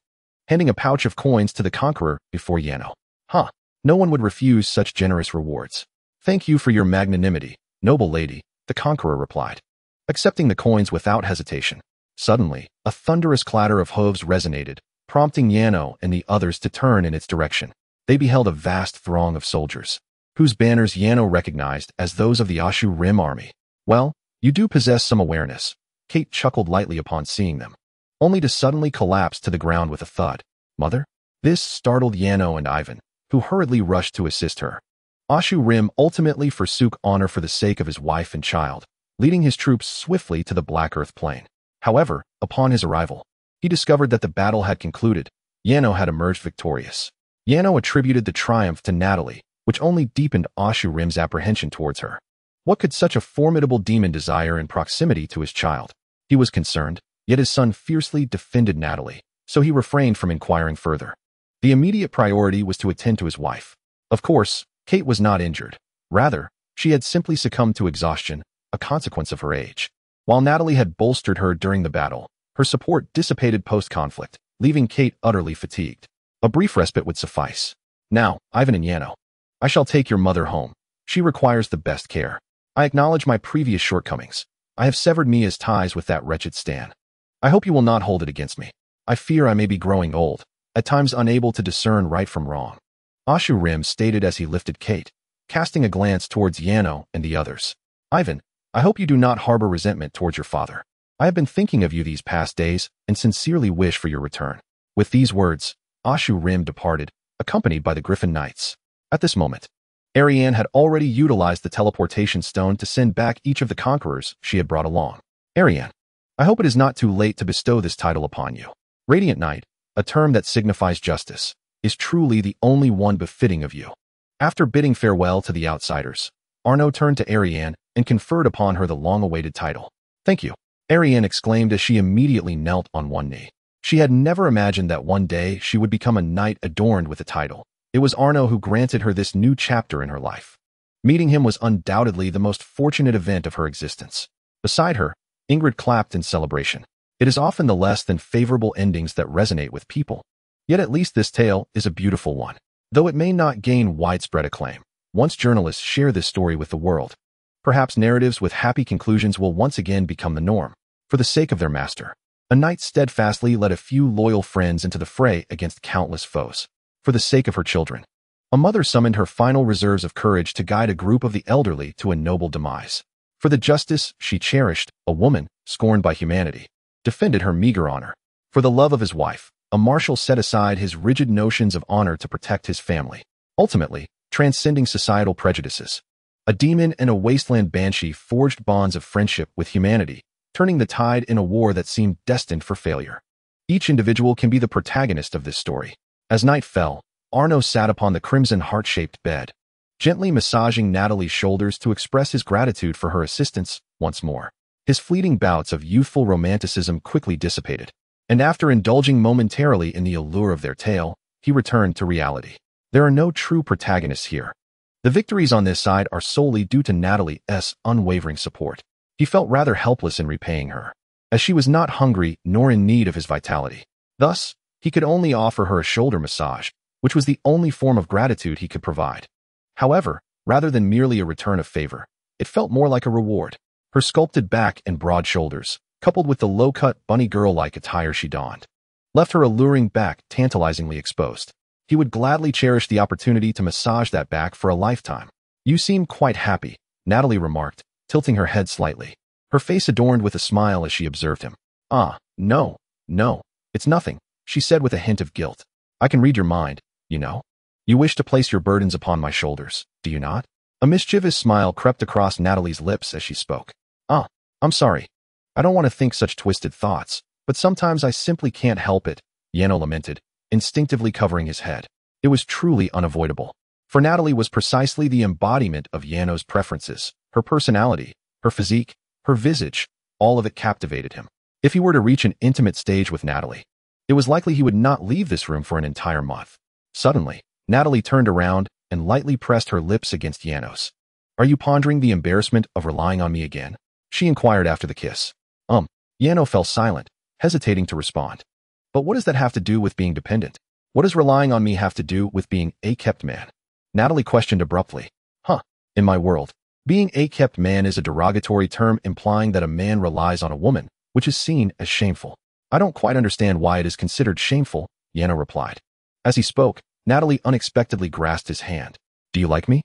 handing a pouch of coins to the conqueror before Yano. Huh. No one would refuse such generous rewards. Thank you for your magnanimity, noble lady, the conqueror replied, accepting the coins without hesitation. Suddenly, a thunderous clatter of hooves resonated, prompting Yano and the others to turn in its direction. They beheld a vast throng of soldiers, whose banners Yano recognized as those of the Ashu Rim army. Well, you do possess some awareness, Kate chuckled lightly upon seeing them, only to suddenly collapse to the ground with a thud. Mother? This startled Yano and Ivan, who hurriedly rushed to assist her. Ashu Rim ultimately forsook honor for the sake of his wife and child, leading his troops swiftly to the Black Earth Plain. However, upon his arrival, he discovered that the battle had concluded. Yano had emerged victorious. Yano attributed the triumph to Natalia, which only deepened Ashu Rim's apprehension towards her. What could such a formidable demon desire in proximity to his child? He was concerned, yet his son fiercely defended Natalia, so he refrained from inquiring further. The immediate priority was to attend to his wife. Of course, Kate was not injured. Rather, she had simply succumbed to exhaustion, a consequence of her age. While Natalia had bolstered her during the battle, her support dissipated post-conflict, leaving Kate utterly fatigued. A brief respite would suffice. Now, Ivan and Yano, I shall take your mother home. She requires the best care. I acknowledge my previous shortcomings. I have severed Mia's ties with that wretched Stan. I hope you will not hold it against me. I fear I may be growing old, at times unable to discern right from wrong. Ashu Rim stated as he lifted Kate, casting a glance towards Yano and the others. Ivan, I hope you do not harbor resentment towards your father. I have been thinking of you these past days and sincerely wish for your return. With these words, Ashu Rim departed, accompanied by the Griffin Knights. At this moment, Ariane had already utilized the teleportation stone to send back each of the conquerors she had brought along. Ariane, I hope it is not too late to bestow this title upon you. Radiant Knight, a term that signifies justice, is truly the only one befitting of you. After bidding farewell to the outsiders, Arno turned to Ariane and conferred upon her the long-awaited title. Thank you, Ariane exclaimed as she immediately knelt on one knee. She had never imagined that one day she would become a knight adorned with a title. It was Arno who granted her this new chapter in her life. Meeting him was undoubtedly the most fortunate event of her existence. Beside her, Ingrid clapped in celebration. It is often the less than favorable endings that resonate with people. Yet at least this tale is a beautiful one. Though it may not gain widespread acclaim, once journalists share this story with the world, perhaps narratives with happy conclusions will once again become the norm. For the sake of their master, a knight steadfastly led a few loyal friends into the fray against countless foes. For the sake of her children, a mother summoned her final reserves of courage to guide a group of the elderly to a noble demise. For the justice she cherished, a woman, scorned by humanity, defended her meager honor. For the love of his wife, a marshal set aside his rigid notions of honor to protect his family, ultimately transcending societal prejudices. A demon and a wasteland banshee forged bonds of friendship with humanity, turning the tide in a war that seemed destined for failure. Each individual can be the protagonist of this story. As night fell, Arno sat upon the crimson heart-shaped bed, gently massaging Natalia's shoulders to express his gratitude for her assistance once more. His fleeting bouts of youthful romanticism quickly dissipated, and after indulging momentarily in the allure of their tale, he returned to reality. There are no true protagonists here. The victories on this side are solely due to Natalia's unwavering support. He felt rather helpless in repaying her, as she was not hungry nor in need of his vitality. Thus, he could only offer her a shoulder massage, which was the only form of gratitude he could provide. However, rather than merely a return of favor, it felt more like a reward. Her sculpted back and broad shoulders, coupled with the low-cut bunny girl-like attire she donned, left her alluring back tantalizingly exposed. He would gladly cherish the opportunity to massage that back for a lifetime. You seem quite happy, Natalia remarked, tilting her head slightly, her face adorned with a smile as she observed him. No, it's nothing, she said with a hint of guilt. I can read your mind, you know. You wish to place your burdens upon my shoulders, do you not? A mischievous smile crept across Natalia's lips as she spoke. I'm sorry. I don't want to think such twisted thoughts, but sometimes I simply can't help it, Yano lamented, instinctively covering his head. It was truly unavoidable. For Natalia was precisely the embodiment of Yano's preferences, her personality, her physique, her visage, all of it captivated him. If he were to reach an intimate stage with Natalie, it was likely he would not leave this room for an entire month. Suddenly, Natalie turned around and lightly pressed her lips against Janos. Are you pondering the embarrassment of relying on me again? She inquired after the kiss. Jano fell silent, hesitating to respond. But what does that have to do with being dependent? What does relying on me have to do with being a kept man? Natalie questioned abruptly. In my world, being a kept man is a derogatory term implying that a man relies on a woman, which is seen as shameful. I don't quite understand why it is considered shameful, Jano replied. As he spoke, Natalie unexpectedly grasped his hand. Do you like me?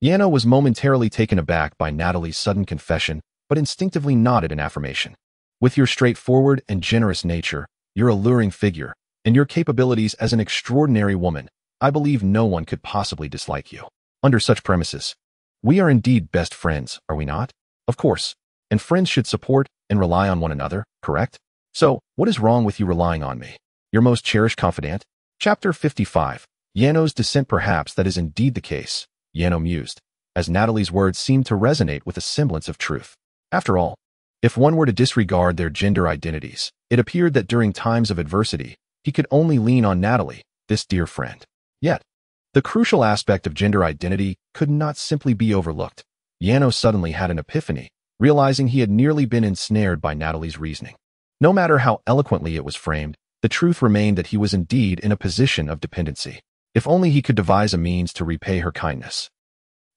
Jano was momentarily taken aback by Natalie's sudden confession, but instinctively nodded in affirmation. With your straightforward and generous nature, your alluring figure, and your capabilities as an extraordinary woman, I believe no one could possibly dislike you. Under such premises, we are indeed best friends, are we not? Of course. And friends should support and rely on one another, correct? So, what is wrong with you relying on me? Your most cherished confidant? Chapter 55. Jano's descent. Perhaps that is indeed the case, Jano mused, as Natalie's words seemed to resonate with a semblance of truth. After all, if one were to disregard their gender identities, it appeared that during times of adversity, he could only lean on Natalie, this dear friend. Yet, the crucial aspect of gender identity could not simply be overlooked. Jano suddenly had an epiphany, realizing he had nearly been ensnared by Natalie's reasoning. No matter how eloquently it was framed, the truth remained that he was indeed in a position of dependency. If only he could devise a means to repay her kindness.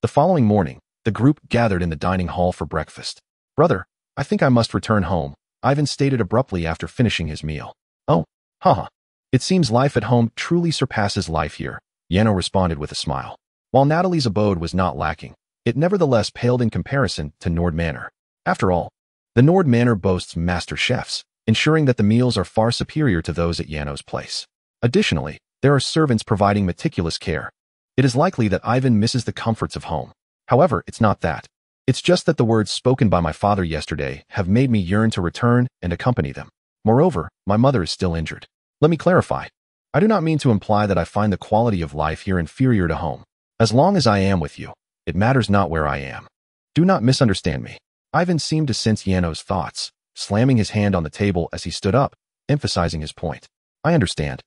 The following morning, the group gathered in the dining hall for breakfast. Brother, I think I must return home, Ivan stated abruptly after finishing his meal. It seems life at home truly surpasses life here, Jano responded with a smile. While Natalie's abode was not lacking, it nevertheless paled in comparison to Nord Manor. After all, the Nord Manor boasts master chefs, ensuring that the meals are far superior to those at Jano's place. Additionally, there are servants providing meticulous care. It is likely that Ivan misses the comforts of home. However, it's not that. It's just that the words spoken by my father yesterday have made me yearn to return and accompany them. Moreover, my mother is still injured. Let me clarify. I do not mean to imply that I find the quality of life here inferior to home. As long as I am with you, it matters not where I am. Do not misunderstand me. Ivan seemed to sense Jano's thoughts, slamming his hand on the table as he stood up, emphasizing his point. I understand.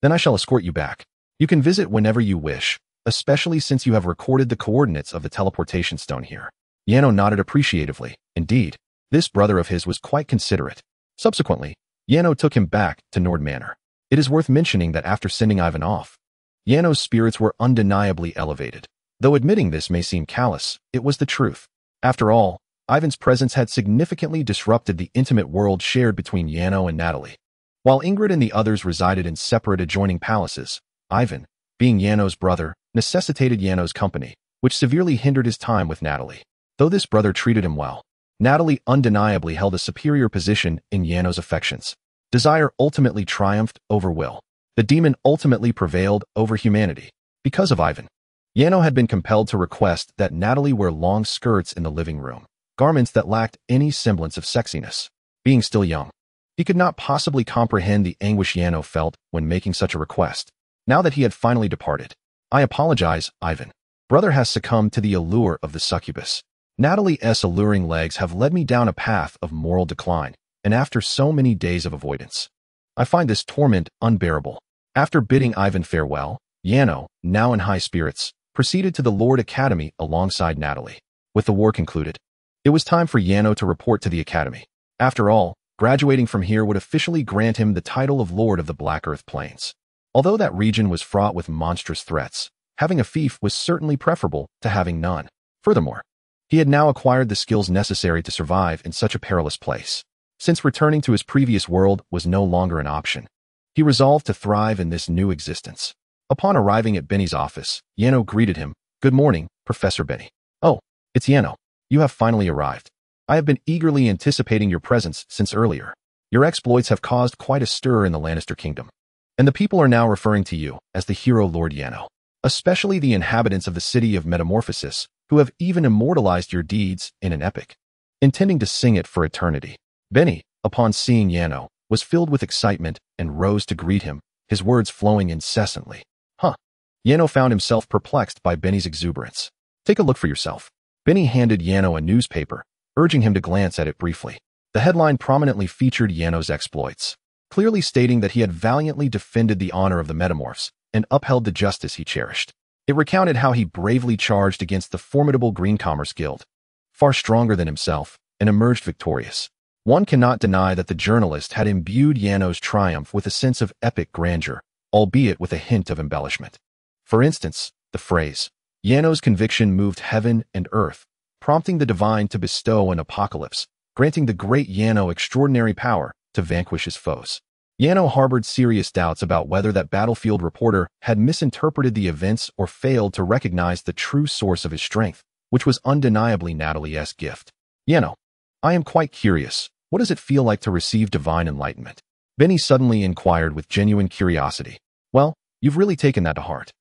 Then I shall escort you back. You can visit whenever you wish, especially since you have recorded the coordinates of the teleportation stone here. Jano nodded appreciatively. Indeed, this brother of his was quite considerate. Subsequently, Jano took him back to Nord Manor. It is worth mentioning that after sending Ivan off, Jano's spirits were undeniably elevated. Though admitting this may seem callous, it was the truth. After all, Ivan's presence had significantly disrupted the intimate world shared between Jano and Natalie. While Ingrid and the others resided in separate adjoining palaces, Ivan, being Jano's brother, necessitated Jano's company, which severely hindered his time with Natalie. Though this brother treated him well, Natalie undeniably held a superior position in Jano's affections. Desire ultimately triumphed over will. The demon ultimately prevailed over humanity. Because of Ivan, Jano had been compelled to request that Natalie wear long skirts in the living room, garments that lacked any semblance of sexiness. Being still young, he could not possibly comprehend the anguish Jano felt when making such a request. Now that he had finally departed, I apologize, Ivan. Brother has succumbed to the allure of the succubus. Natalie's alluring legs have led me down a path of moral decline, and after so many days of avoidance, I find this torment unbearable. After bidding Ivan farewell, Jano, now in high spirits, proceeded to the Lord Academy alongside Natalie. With the war concluded, it was time for Jano to report to the Academy. After all, graduating from here would officially grant him the title of Lord of the Black Earth Plains. Although that region was fraught with monstrous threats, having a fief was certainly preferable to having none. Furthermore, he had now acquired the skills necessary to survive in such a perilous place. Since returning to his previous world was no longer an option, he resolved to thrive in this new existence. Upon arriving at Benny's office, Jano greeted him. Good morning, Professor Benny. Oh, it's Jano. You have finally arrived. I have been eagerly anticipating your presence since earlier. Your exploits have caused quite a stir in the Lannister kingdom, and the people are now referring to you as the hero Lord Jano, especially the inhabitants of the city of Metamorphosis, who have even immortalized your deeds in an epic, intending to sing it for eternity. Benny, upon seeing Jano, was filled with excitement and rose to greet him, his words flowing incessantly. Jano found himself perplexed by Benny's exuberance. Take a look for yourself. Benny handed Jano a newspaper, urging him to glance at it briefly. The headline prominently featured Yano's exploits, clearly stating that he had valiantly defended the honor of the Metamorphs and upheld the justice he cherished. It recounted how he bravely charged against the formidable Green Commerce Guild, far stronger than himself, and emerged victorious. One cannot deny that the journalist had imbued Yano's triumph with a sense of epic grandeur, albeit with a hint of embellishment. For instance, the phrase, Yano's conviction moved heaven and earth, prompting the divine to bestow an apocalypse, granting the great Yano extraordinary power to vanquish his foes. Yano harbored serious doubts about whether that battlefield reporter had misinterpreted the events or failed to recognize the true source of his strength, which was undeniably Natalia's gift. Yano, I am quite curious. What does it feel like to receive divine enlightenment? Benny suddenly inquired with genuine curiosity. Well, you've really taken that to heart.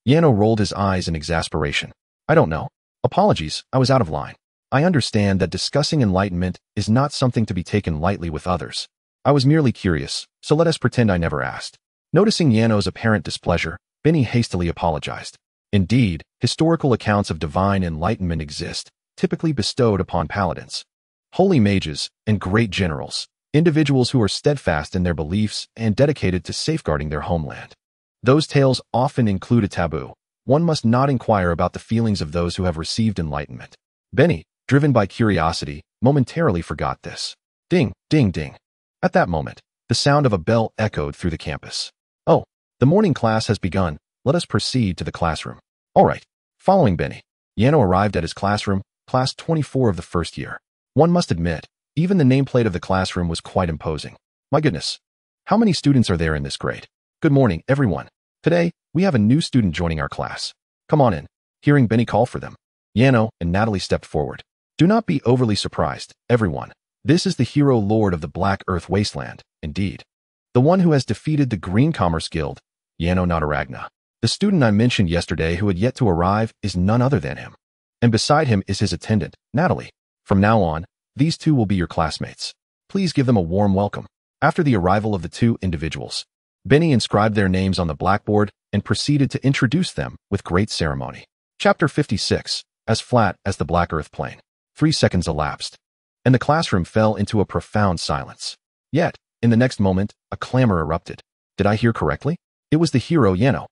Yano rolled his eyes in exasperation. I don't know. Apologies, I was out of line. I understand that discussing enlightenment is not something to be taken lightly with others. I was merely curious, so let us pretend I never asked. Noticing Yano's apparent displeasure, Benny hastily apologized. Indeed, historical accounts of divine enlightenment exist, typically bestowed upon paladins, holy mages, and great generals, individuals who are steadfast in their beliefs and dedicated to safeguarding their homeland. Those tales often include a taboo. One must not inquire about the feelings of those who have received enlightenment. Benny, driven by curiosity, momentarily forgot this. Ding, ding, ding. At that moment, the sound of a bell echoed through the campus. Oh, the morning class has begun. Let us proceed to the classroom. All right. Following Benny, Yano arrived at his classroom, class 24 of the first year. One must admit, even the nameplate of the classroom was quite imposing. My goodness. How many students are there in this grade? Good morning, everyone. Today, we have a new student joining our class. Come on in. Hearing Benny call for them, Yano and Natalie stepped forward. Do not be overly surprised, everyone. This is the hero lord of the Black Earth wasteland, indeed. The one who has defeated the Green Commerce Guild, Arno Nord. The student I mentioned yesterday who had yet to arrive is none other than him. And beside him is his attendant, Natalie. From now on, these two will be your classmates. Please give them a warm welcome. After the arrival of the two individuals, Benny inscribed their names on the blackboard and proceeded to introduce them with great ceremony. Chapter 56, as flat as the Black Earth plane. 3 seconds elapsed, and the classroom fell into a profound silence. Yet, in the next moment, a clamor erupted. Did I hear correctly? It was the hero Yano,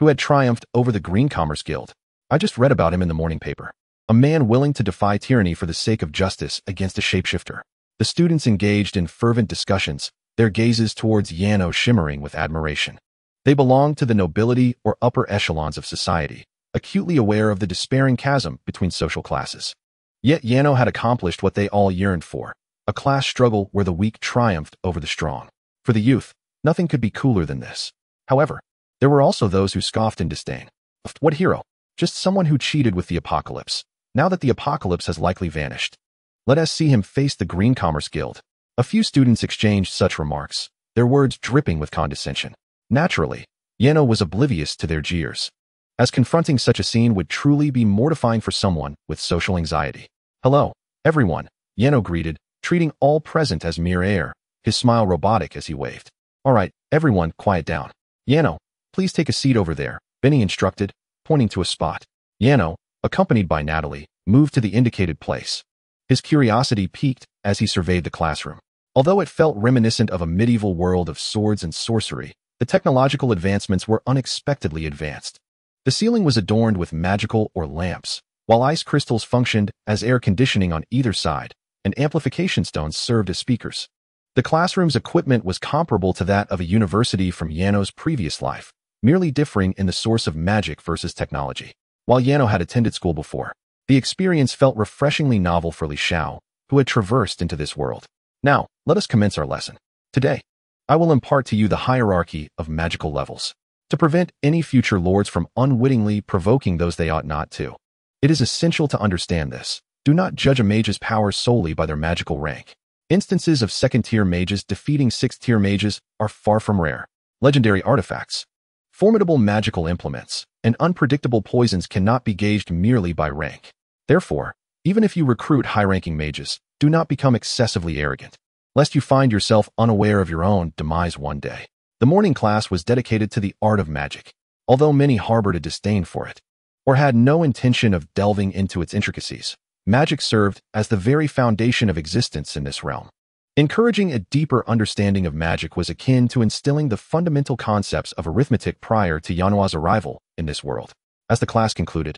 who had triumphed over the Green Commerce Guild. I just read about him in the morning paper. A man willing to defy tyranny for the sake of justice against a shapeshifter. The students engaged in fervent discussions, their gazes towards Yano shimmering with admiration. They belonged to the nobility or upper echelons of society, acutely aware of the despairing chasm between social classes. Yet Yano had accomplished what they all yearned for, a class struggle where the weak triumphed over the strong. For the youth, nothing could be cooler than this. However, there were also those who scoffed in disdain. What hero? Just someone who cheated with the apocalypse. Now that the apocalypse has likely vanished, let us see him face the Green Commerce Guild. A few students exchanged such remarks, their words dripping with condescension. Naturally, Yano was oblivious to their jeers, as confronting such a scene would truly be mortifying for someone with social anxiety. Hello, everyone, Yano greeted, treating all present as mere air, his smile robotic as he waved. All right, everyone, quiet down. Yano, please take a seat over there, Benny instructed, pointing to a spot. Yano, accompanied by Natalie, moved to the indicated place. His curiosity piqued as he surveyed the classroom. Although it felt reminiscent of a medieval world of swords and sorcery, the technological advancements were unexpectedly advanced. The ceiling was adorned with magical or lamps, while ice crystals functioned as air conditioning on either side, and amplification stones served as speakers. The classroom's equipment was comparable to that of a university from Yano's previous life, merely differing in the source of magic versus technology. While Yano had attended school before, the experience felt refreshingly novel for Li Xiao, who had traversed into this world. Now, let us commence our lesson. Today, I will impart to you the hierarchy of magical levels, to prevent any future lords from unwittingly provoking those they ought not to. It is essential to understand this. Do not judge a mage's power solely by their magical rank. Instances of second-tier mages defeating sixth-tier mages are far from rare. Legendary artifacts, formidable magical implements, and unpredictable poisons cannot be gauged merely by rank. Therefore, even if you recruit high-ranking mages, do not become excessively arrogant, lest you find yourself unaware of your own demise one day. The morning class was dedicated to the art of magic, although many harbored a disdain for it, or had no intention of delving into its intricacies. Magic served as the very foundation of existence in this realm. Encouraging a deeper understanding of magic was akin to instilling the fundamental concepts of arithmetic prior to Yanua's arrival in this world. As the class concluded,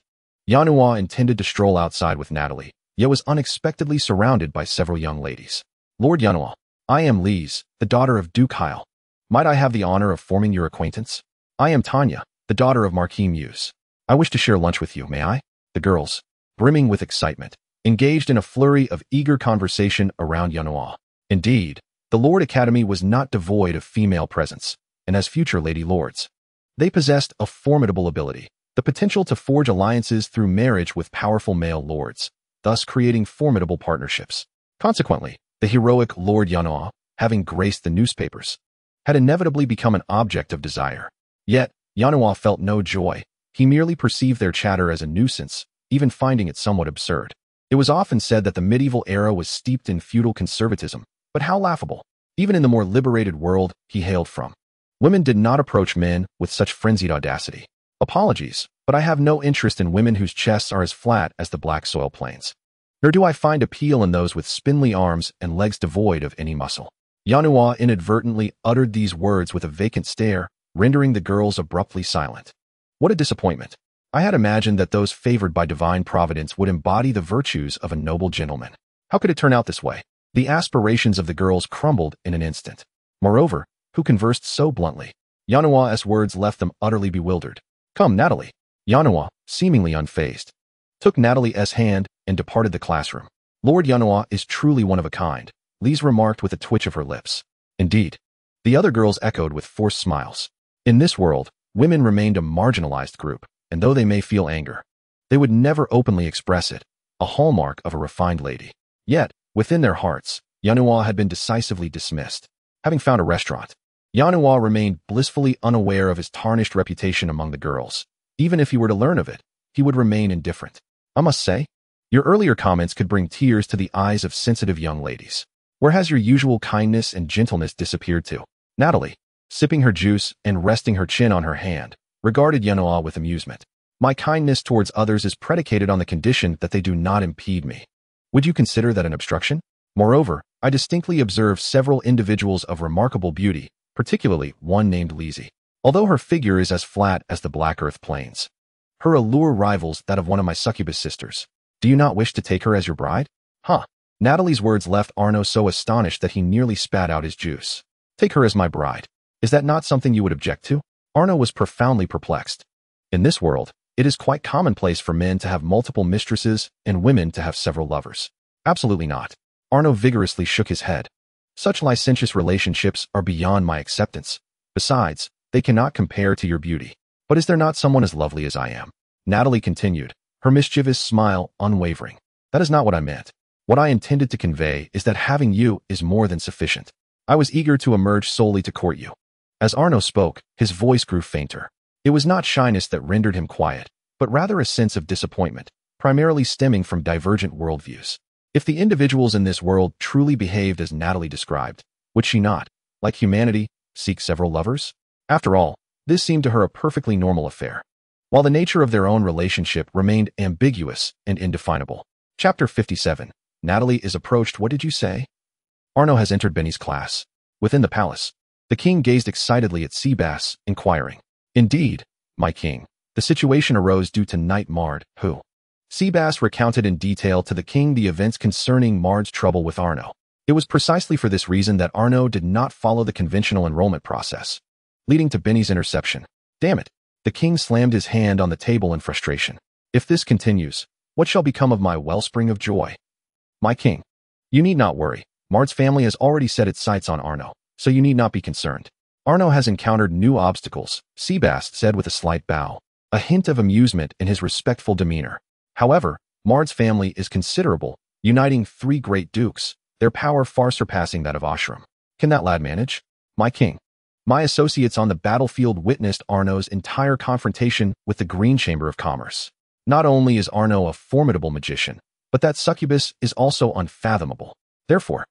Yanua intended to stroll outside with Natalie, yet was unexpectedly surrounded by several young ladies. Lord Yanua, I am Lise, the daughter of Duke Heil. Might I have the honor of forming your acquaintance? I am Tanya, the daughter of Marquis Muse. I wish to share lunch with you, may I? The girls, brimming with excitement, engaged in a flurry of eager conversation around Yanua. Indeed, the Lord Academy was not devoid of female presence, and as future Lady Lords, they possessed a formidable ability, the potential to forge alliances through marriage with powerful male lords, thus creating formidable partnerships. Consequently, the heroic Lord Yanua, having graced the newspapers, had inevitably become an object of desire. Yet, Yanua felt no joy. He merely perceived their chatter as a nuisance, even finding it somewhat absurd. It was often said that the medieval era was steeped in feudal conservatism, but how laughable, even in the more liberated world he hailed from. Women did not approach men with such frenzied audacity. Apologies, but I have no interest in women whose chests are as flat as the black soil plains. Nor do I find appeal in those with spindly arms and legs devoid of any muscle. Yanua inadvertently uttered these words with a vacant stare, rendering the girls abruptly silent. What a disappointment. I had imagined that those favored by divine providence would embody the virtues of a noble gentleman. How could it turn out this way? The aspirations of the girls crumbled in an instant. Moreover, who conversed so bluntly? Yanua's words left them utterly bewildered. Come, Natalie. Yanua, seemingly unfazed, took Natalie's hand and departed the classroom. Lord Yanua is truly one of a kind, Lise remarked with a twitch of her lips. Indeed. The other girls echoed with forced smiles. In this world, women remained a marginalized group, and though they may feel anger, they would never openly express it, a hallmark of a refined lady. Yet, within their hearts, Yanua had been decisively dismissed. Having found a restaurant, Yanua remained blissfully unaware of his tarnished reputation among the girls. Even if he were to learn of it, he would remain indifferent. I must say, your earlier comments could bring tears to the eyes of sensitive young ladies. Where has your usual kindness and gentleness disappeared to? Natalie, sipping her juice and resting her chin on her hand, regarded Yanua with amusement. My kindness towards others is predicated on the condition that they do not impede me. Would you consider that an obstruction? Moreover, I distinctly observe several individuals of remarkable beauty, particularly one named Lizzie. Although her figure is as flat as the black earth plains, her allure rivals that of one of my succubus sisters. Do you not wish to take her as your bride? Huh. Natalie's words left Arno so astonished that he nearly spat out his juice. Take her as my bride. Is that not something you would object to? Arno was profoundly perplexed. In this world, it is quite commonplace for men to have multiple mistresses and women to have several lovers. Absolutely not. Arno vigorously shook his head. Such licentious relationships are beyond my acceptance. Besides, they cannot compare to your beauty. But is there not someone as lovely as I am? Natalie continued, her mischievous smile unwavering. That is not what I meant. What I intended to convey is that having you is more than sufficient. I was eager to emerge solely to court you. As Arno spoke, his voice grew fainter. It was not shyness that rendered him quiet, but rather a sense of disappointment, primarily stemming from divergent worldviews. If the individuals in this world truly behaved as Natalie described, would she not, like humanity, seek several lovers? After all, this seemed to her a perfectly normal affair, while the nature of their own relationship remained ambiguous and indefinable. Chapter 57. Natalie is approached. What did you say? Arno has entered Benny's class. Within the palace, the king gazed excitedly at Seabass, inquiring. Indeed, my king, the situation arose due to Knight Mard, who? Seabass recounted in detail to the king the events concerning Mard's trouble with Arno. It was precisely for this reason that Arno did not follow the conventional enrollment process, leading to Benny's interception. Damn it! The king slammed his hand on the table in frustration. If this continues, what shall become of my wellspring of joy? My king, you need not worry. Mard's family has already set its sights on Arno, so you need not be concerned. Arno has encountered new obstacles, Seabass said with a slight bow, a hint of amusement in his respectful demeanor. However, Mard's family is considerable, uniting 3 great dukes, their power far surpassing that of Ashram. Can that lad manage? My king. My associates on the battlefield witnessed Arno's entire confrontation with the Green Chamber of Commerce. Not only is Arno a formidable magician, but that Succubus is also unfathomable. Therefore,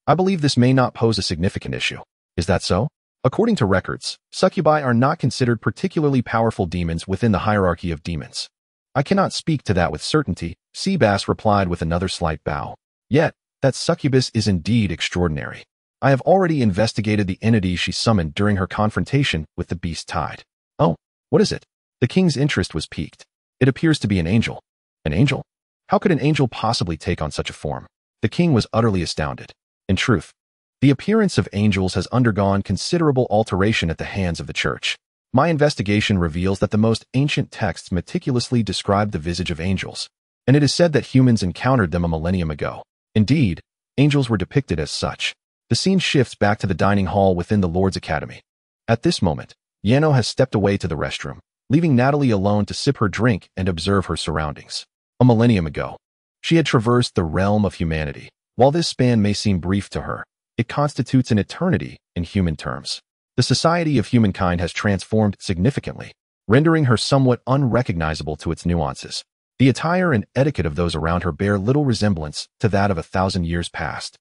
I believe this may not pose a significant issue. Is that so? According to records, succubi are not considered particularly powerful demons within the hierarchy of demons. I cannot speak to that with certainty, Seabass replied with another slight bow. Yet, That succubus is indeed extraordinary. I have already investigated the entity she summoned during her confrontation with the beast tide. Oh, what is it? The king's interest was piqued. It appears to be an angel. An angel? How could an angel possibly take on such a form? The king was utterly astounded. In truth, the appearance of angels has undergone considerable alteration at the hands of the church. My investigation reveals that the most ancient texts meticulously describe the visage of angels, and it is said that humans encountered them a millennium ago. Indeed, angels were depicted as such. The scene shifts back to the dining hall within the Lord's Academy. At this moment, Yano has stepped away to the restroom, leaving Natalie alone to sip her drink and observe her surroundings. A millennium ago, she had traversed the realm of humanity. While this span may seem brief to her, it constitutes an eternity in human terms. The society of humankind has transformed significantly, rendering her somewhat unrecognizable to its nuances. The attire and etiquette of those around her bear little resemblance to that of 1,000 years past,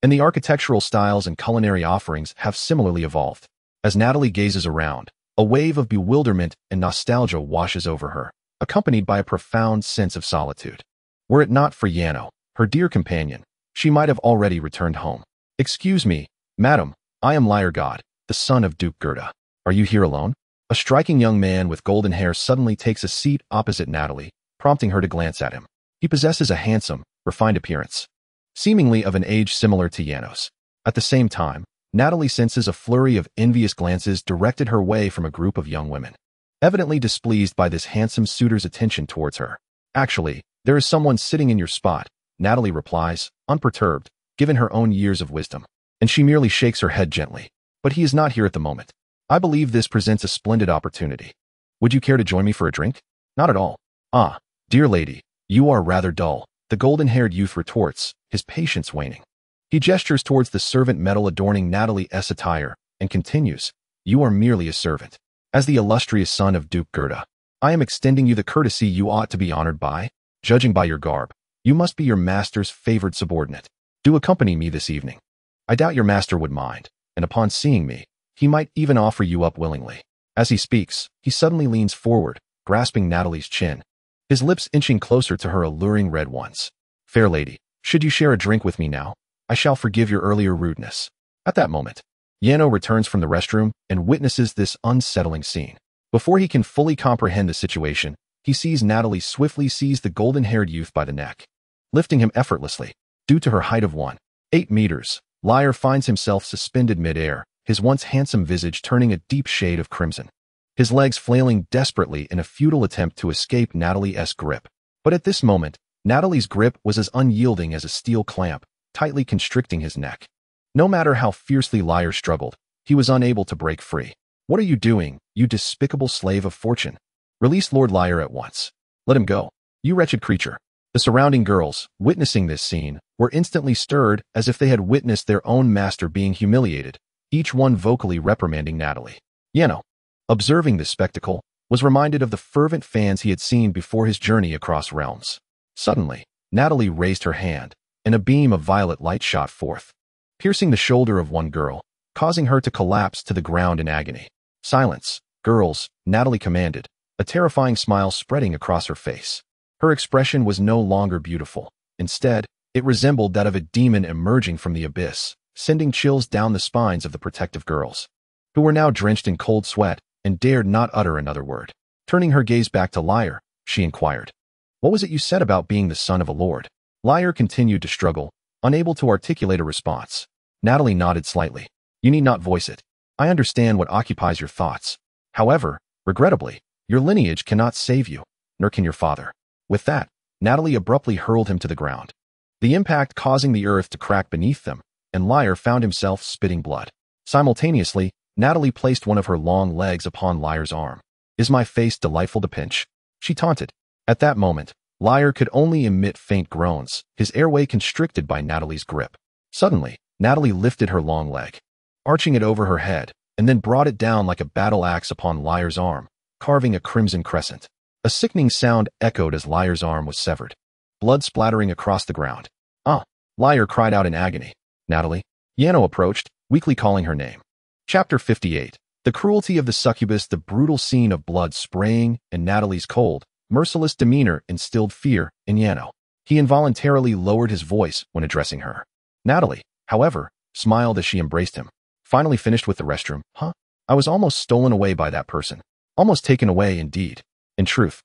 and the architectural styles and culinary offerings have similarly evolved. As Natalie gazes around, a wave of bewilderment and nostalgia washes over her, accompanied by a profound sense of solitude. Were it not for Yano, her dear companion, she might have already returned home. "Excuse me, madam, I am Liar God, the son of Duke Gerda. Are you here alone?" A striking young man with golden hair suddenly takes a seat opposite Natalie, prompting her to glance at him. He possesses a handsome, refined appearance, seemingly of an age similar to Yano's. At the same time, Natalie senses a flurry of envious glances directed her way from a group of young women, evidently displeased by this handsome suitor's attention towards her. "Actually, there is someone sitting in your spot," Natalie replies, unperturbed, given her own years of wisdom, and she merely shakes her head gently. "But he is not here at the moment. I believe this presents a splendid opportunity. Would you care to join me for a drink?" "Not at all." "Ah, dear lady, you are rather dull," the golden-haired youth retorts, his patience waning. He gestures towards the servant medal adorning Natalie's attire and continues, "You are merely a servant. As the illustrious son of Duke Gerda, I am extending you the courtesy you ought to be honored by. Judging by your garb, you must be your master's favored subordinate. Do accompany me this evening. I doubt your master would mind, and upon seeing me, he might even offer you up willingly." As he speaks, he suddenly leans forward, grasping Natalie's chin, his lips inching closer to her alluring red ones. "Fair lady, should you share a drink with me now? I shall forgive your earlier rudeness." At that moment, Yano returns from the restroom and witnesses this unsettling scene. Before he can fully comprehend the situation, he sees Natalie swiftly seize the golden-haired youth by the neck, lifting him effortlessly. Due to her height of 1.8 meters, Liar finds himself suspended mid-air, his once handsome visage turning a deep shade of crimson, his legs flailing desperately in a futile attempt to escape Natalie's grip. But at this moment, Natalie's grip was as unyielding as a steel clamp, tightly constricting his neck. No matter how fiercely Liar struggled, he was unable to break free. "What are you doing, you despicable slave of fortune? Release Lord Liar at once. Let him go, you wretched creature." The surrounding girls, witnessing this scene, were instantly stirred as if they had witnessed their own master being humiliated, each one vocally reprimanding Natalie. Yano, observing this spectacle, was reminded of the fervent fans he had seen before his journey across realms. Suddenly, Natalie raised her hand, and a beam of violet light shot forth, piercing the shoulder of one girl, causing her to collapse to the ground in agony. "Silence, girls," Natalie commanded, a terrifying smile spreading across her face. Her expression was no longer beautiful. Instead, it resembled that of a demon emerging from the abyss, sending chills down the spines of the protective girls, who were now drenched in cold sweat and dared not utter another word. Turning her gaze back to Liar, she inquired, "What was it you said about being the son of a lord?" Liar continued to struggle, unable to articulate a response. Natalie nodded slightly. "You need not voice it. I understand what occupies your thoughts. However, regrettably, your lineage cannot save you, nor can your father." With that, Natalie abruptly hurled him to the ground, the impact causing the earth to crack beneath them, and Liar found himself spitting blood. Simultaneously, Natalie placed one of her long legs upon Liar's arm. "Is my face delightful to pinch?" she taunted. At that moment, Liar could only emit faint groans, his airway constricted by Natalie's grip. Suddenly, Natalie lifted her long leg, arching it over her head, and then brought it down like a battle axe upon Liar's arm, carving a crimson crescent. A sickening sound echoed as Liar's arm was severed, blood splattering across the ground. "Ah!" Liar cried out in agony. "Natalie?" Yano approached, weakly calling her name. Chapter 58. The cruelty of the succubus. The brutal scene of blood spraying and Natalie's cold, merciless demeanor instilled fear in Yano. He involuntarily lowered his voice when addressing her. Natalie, however, smiled as she embraced him. Finally finished with the restroom, huh? I was almost stolen away by that person. Almost taken away, indeed. In truth,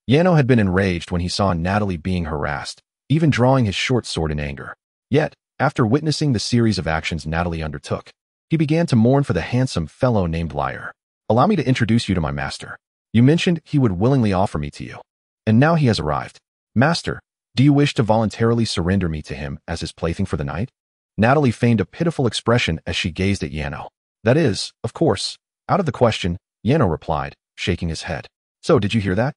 Yano had been enraged when he saw Natalie being harassed, even drawing his short sword in anger. Yet, after witnessing the series of actions Natalie undertook, he began to mourn for the handsome fellow named Liar. Allow me to introduce you to my master. You mentioned he would willingly offer me to you. And now he has arrived. Master, do you wish to voluntarily surrender me to him as his plaything for the night? Natalie feigned a pitiful expression as she gazed at Yano. That is, of course, out of the question, Yano replied, shaking his head. So did you hear that?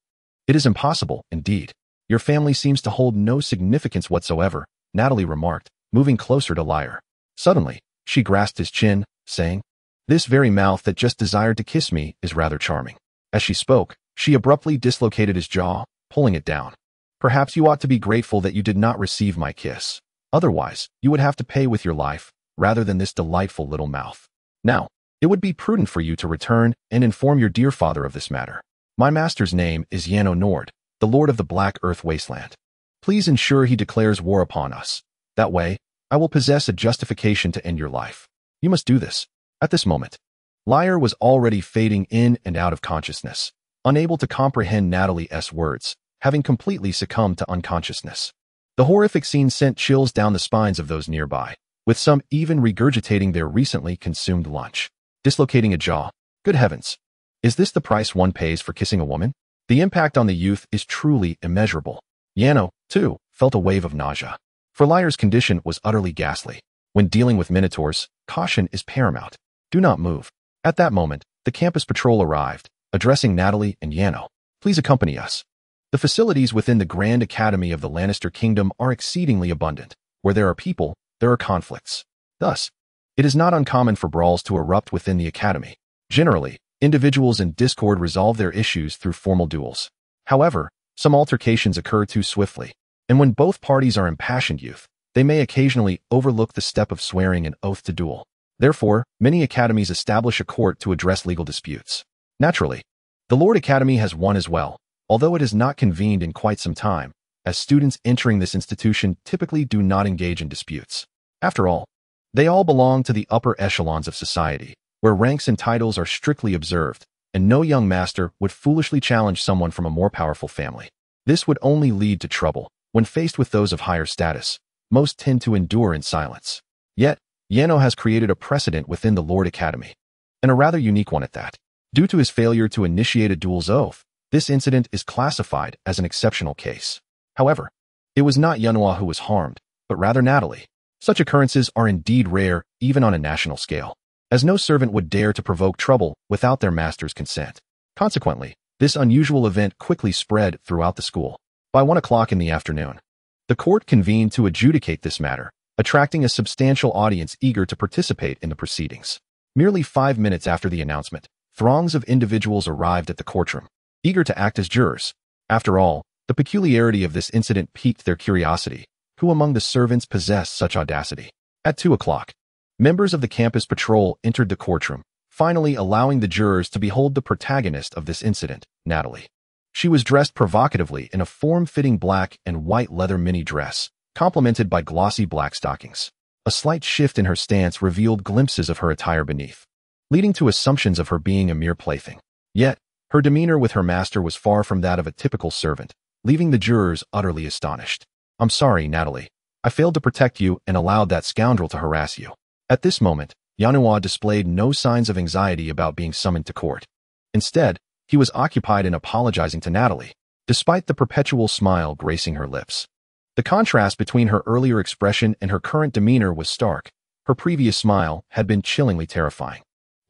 It is impossible, indeed. Your family seems to hold no significance whatsoever, Natalie remarked, moving closer to Liar. Suddenly, she grasped his chin, saying, This very mouth that just desired to kiss me is rather charming. As she spoke, she abruptly dislocated his jaw, pulling it down. Perhaps you ought to be grateful that you did not receive my kiss. Otherwise, you would have to pay with your life, rather than this delightful little mouth. Now, it would be prudent for you to return and inform your dear father of this matter. My master's name is Arno Nord, the lord of the Black Earth wasteland. Please ensure he declares war upon us. That way, I will possess a justification to end your life. You must do this. At this moment, Liar was already fading in and out of consciousness, unable to comprehend Natalie's words, having completely succumbed to unconsciousness. The horrific scene sent chills down the spines of those nearby, with some even regurgitating their recently consumed lunch. Dislocating a jaw. Good heavens. Is this the price one pays for kissing a woman? The impact on the youth is truly immeasurable. Yano, too, felt a wave of nausea. For Liar's condition was utterly ghastly. When dealing with minotaurs, caution is paramount. Do not move. At that moment, the campus patrol arrived, addressing Natalie and Yano. Please accompany us. The facilities within the Grand Academy of the Lannister Kingdom are exceedingly abundant. Where there are people, there are conflicts. Thus, it is not uncommon for brawls to erupt within the academy. Generally, individuals in discord resolve their issues through formal duels. However, some altercations occur too swiftly, and when both parties are impassioned youth, they may occasionally overlook the step of swearing an oath to duel. Therefore, many academies establish a court to address legal disputes. Naturally, the Lord Academy has one as well, although it has not convened in quite some time, as students entering this institution typically do not engage in disputes. After all, they all belong to the upper echelons of society, where ranks and titles are strictly observed, and no young master would foolishly challenge someone from a more powerful family. This would only lead to trouble. When faced with those of higher status, most tend to endure in silence. Yet, Yano has created a precedent within the Lord Academy, and a rather unique one at that. Due to his failure to initiate a duel's oath, this incident is classified as an exceptional case. However, it was not Yanoa who was harmed, but rather Natalie. Such occurrences are indeed rare, even on a national scale, as no servant would dare to provoke trouble without their master's consent. Consequently, this unusual event quickly spread throughout the school. By 1 o'clock in the afternoon, the court convened to adjudicate this matter, attracting a substantial audience eager to participate in the proceedings. Merely 5 minutes after the announcement, throngs of individuals arrived at the courtroom, eager to act as jurors. After all, the peculiarity of this incident piqued their curiosity. Who among the servants possessed such audacity? At 2 o'clock, members of the campus patrol entered the courtroom, finally allowing the jurors to behold the protagonist of this incident, Natalie. She was dressed provocatively in a form-fitting black and white leather mini dress, complemented by glossy black stockings. A slight shift in her stance revealed glimpses of her attire beneath, leading to assumptions of her being a mere plaything. Yet, her demeanor with her master was far from that of a typical servant, leaving the jurors utterly astonished. I'm sorry, Natalie. I failed to protect you and allowed that scoundrel to harass you. At this moment, Yanoa displayed no signs of anxiety about being summoned to court. Instead, he was occupied in apologizing to Natalie, despite the perpetual smile gracing her lips. The contrast between her earlier expression and her current demeanor was stark. Her previous smile had been chillingly terrifying.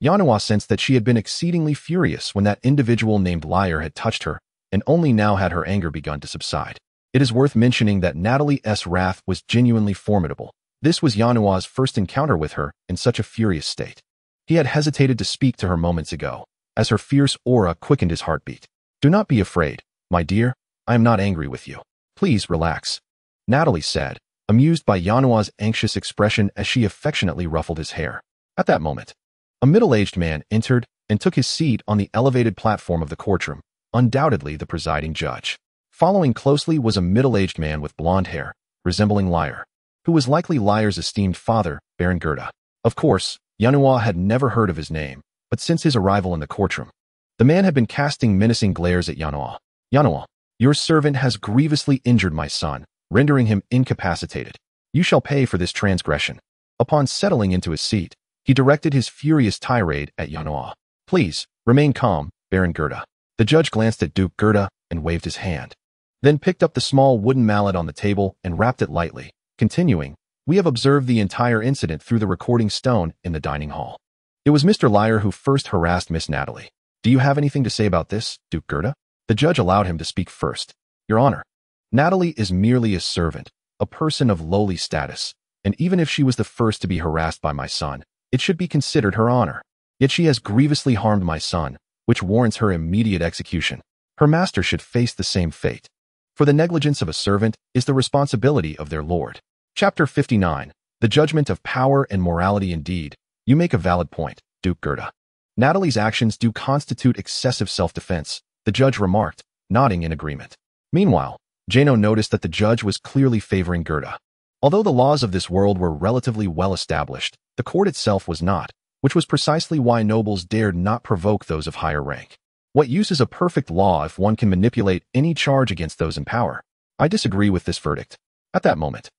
Yanoa sensed that she had been exceedingly furious when that individual named Liar had touched her, and only now had her anger begun to subside. It is worth mentioning that Natalie's wrath was genuinely formidable. This was Yanoa's first encounter with her in such a furious state. He had hesitated to speak to her moments ago, as her fierce aura quickened his heartbeat. Do not be afraid, my dear. I am not angry with you. Please relax, Natalie said, amused by Yanoa's anxious expression as she affectionately ruffled his hair. At that moment, a middle-aged man entered and took his seat on the elevated platform of the courtroom, undoubtedly the presiding judge. Following closely was a middle-aged man with blonde hair, resembling Lyre, who was likely Lyre's esteemed father, Baron Gerda. Of course, Yanua had never heard of his name, but since his arrival in the courtroom, the man had been casting menacing glares at Yanua. Yanua, your servant has grievously injured my son, rendering him incapacitated. You shall pay for this transgression. Upon settling into his seat, he directed his furious tirade at Yanua. Please, remain calm, Baron Gerda. The judge glanced at Duke Gerda and waved his hand, then picked up the small wooden mallet on the table and rapped it lightly, continuing, we have observed the entire incident through the recording stone in the dining hall. It was Mr. Lyre who first harassed Miss Natalie. Do you have anything to say about this, Duke Gerda? The judge allowed him to speak first. Your Honor, Natalie is merely a servant, a person of lowly status, and even if she was the first to be harassed by my son, it should be considered her honor. Yet she has grievously harmed my son, which warrants her immediate execution. Her master should face the same fate. For the negligence of a servant is the responsibility of their lord. Chapter 59. The Judgment of Power and Morality. Indeed, you make a valid point, Duke Gerda. Natalie's actions do constitute excessive self-defense, the judge remarked, nodding in agreement. Meanwhile, Jano noticed that the judge was clearly favoring Gerda. Although the laws of this world were relatively well established, the court itself was not, which was precisely why nobles dared not provoke those of higher rank. What use is a perfect law if one can manipulate any charge against those in power? I disagree with this verdict. At that moment,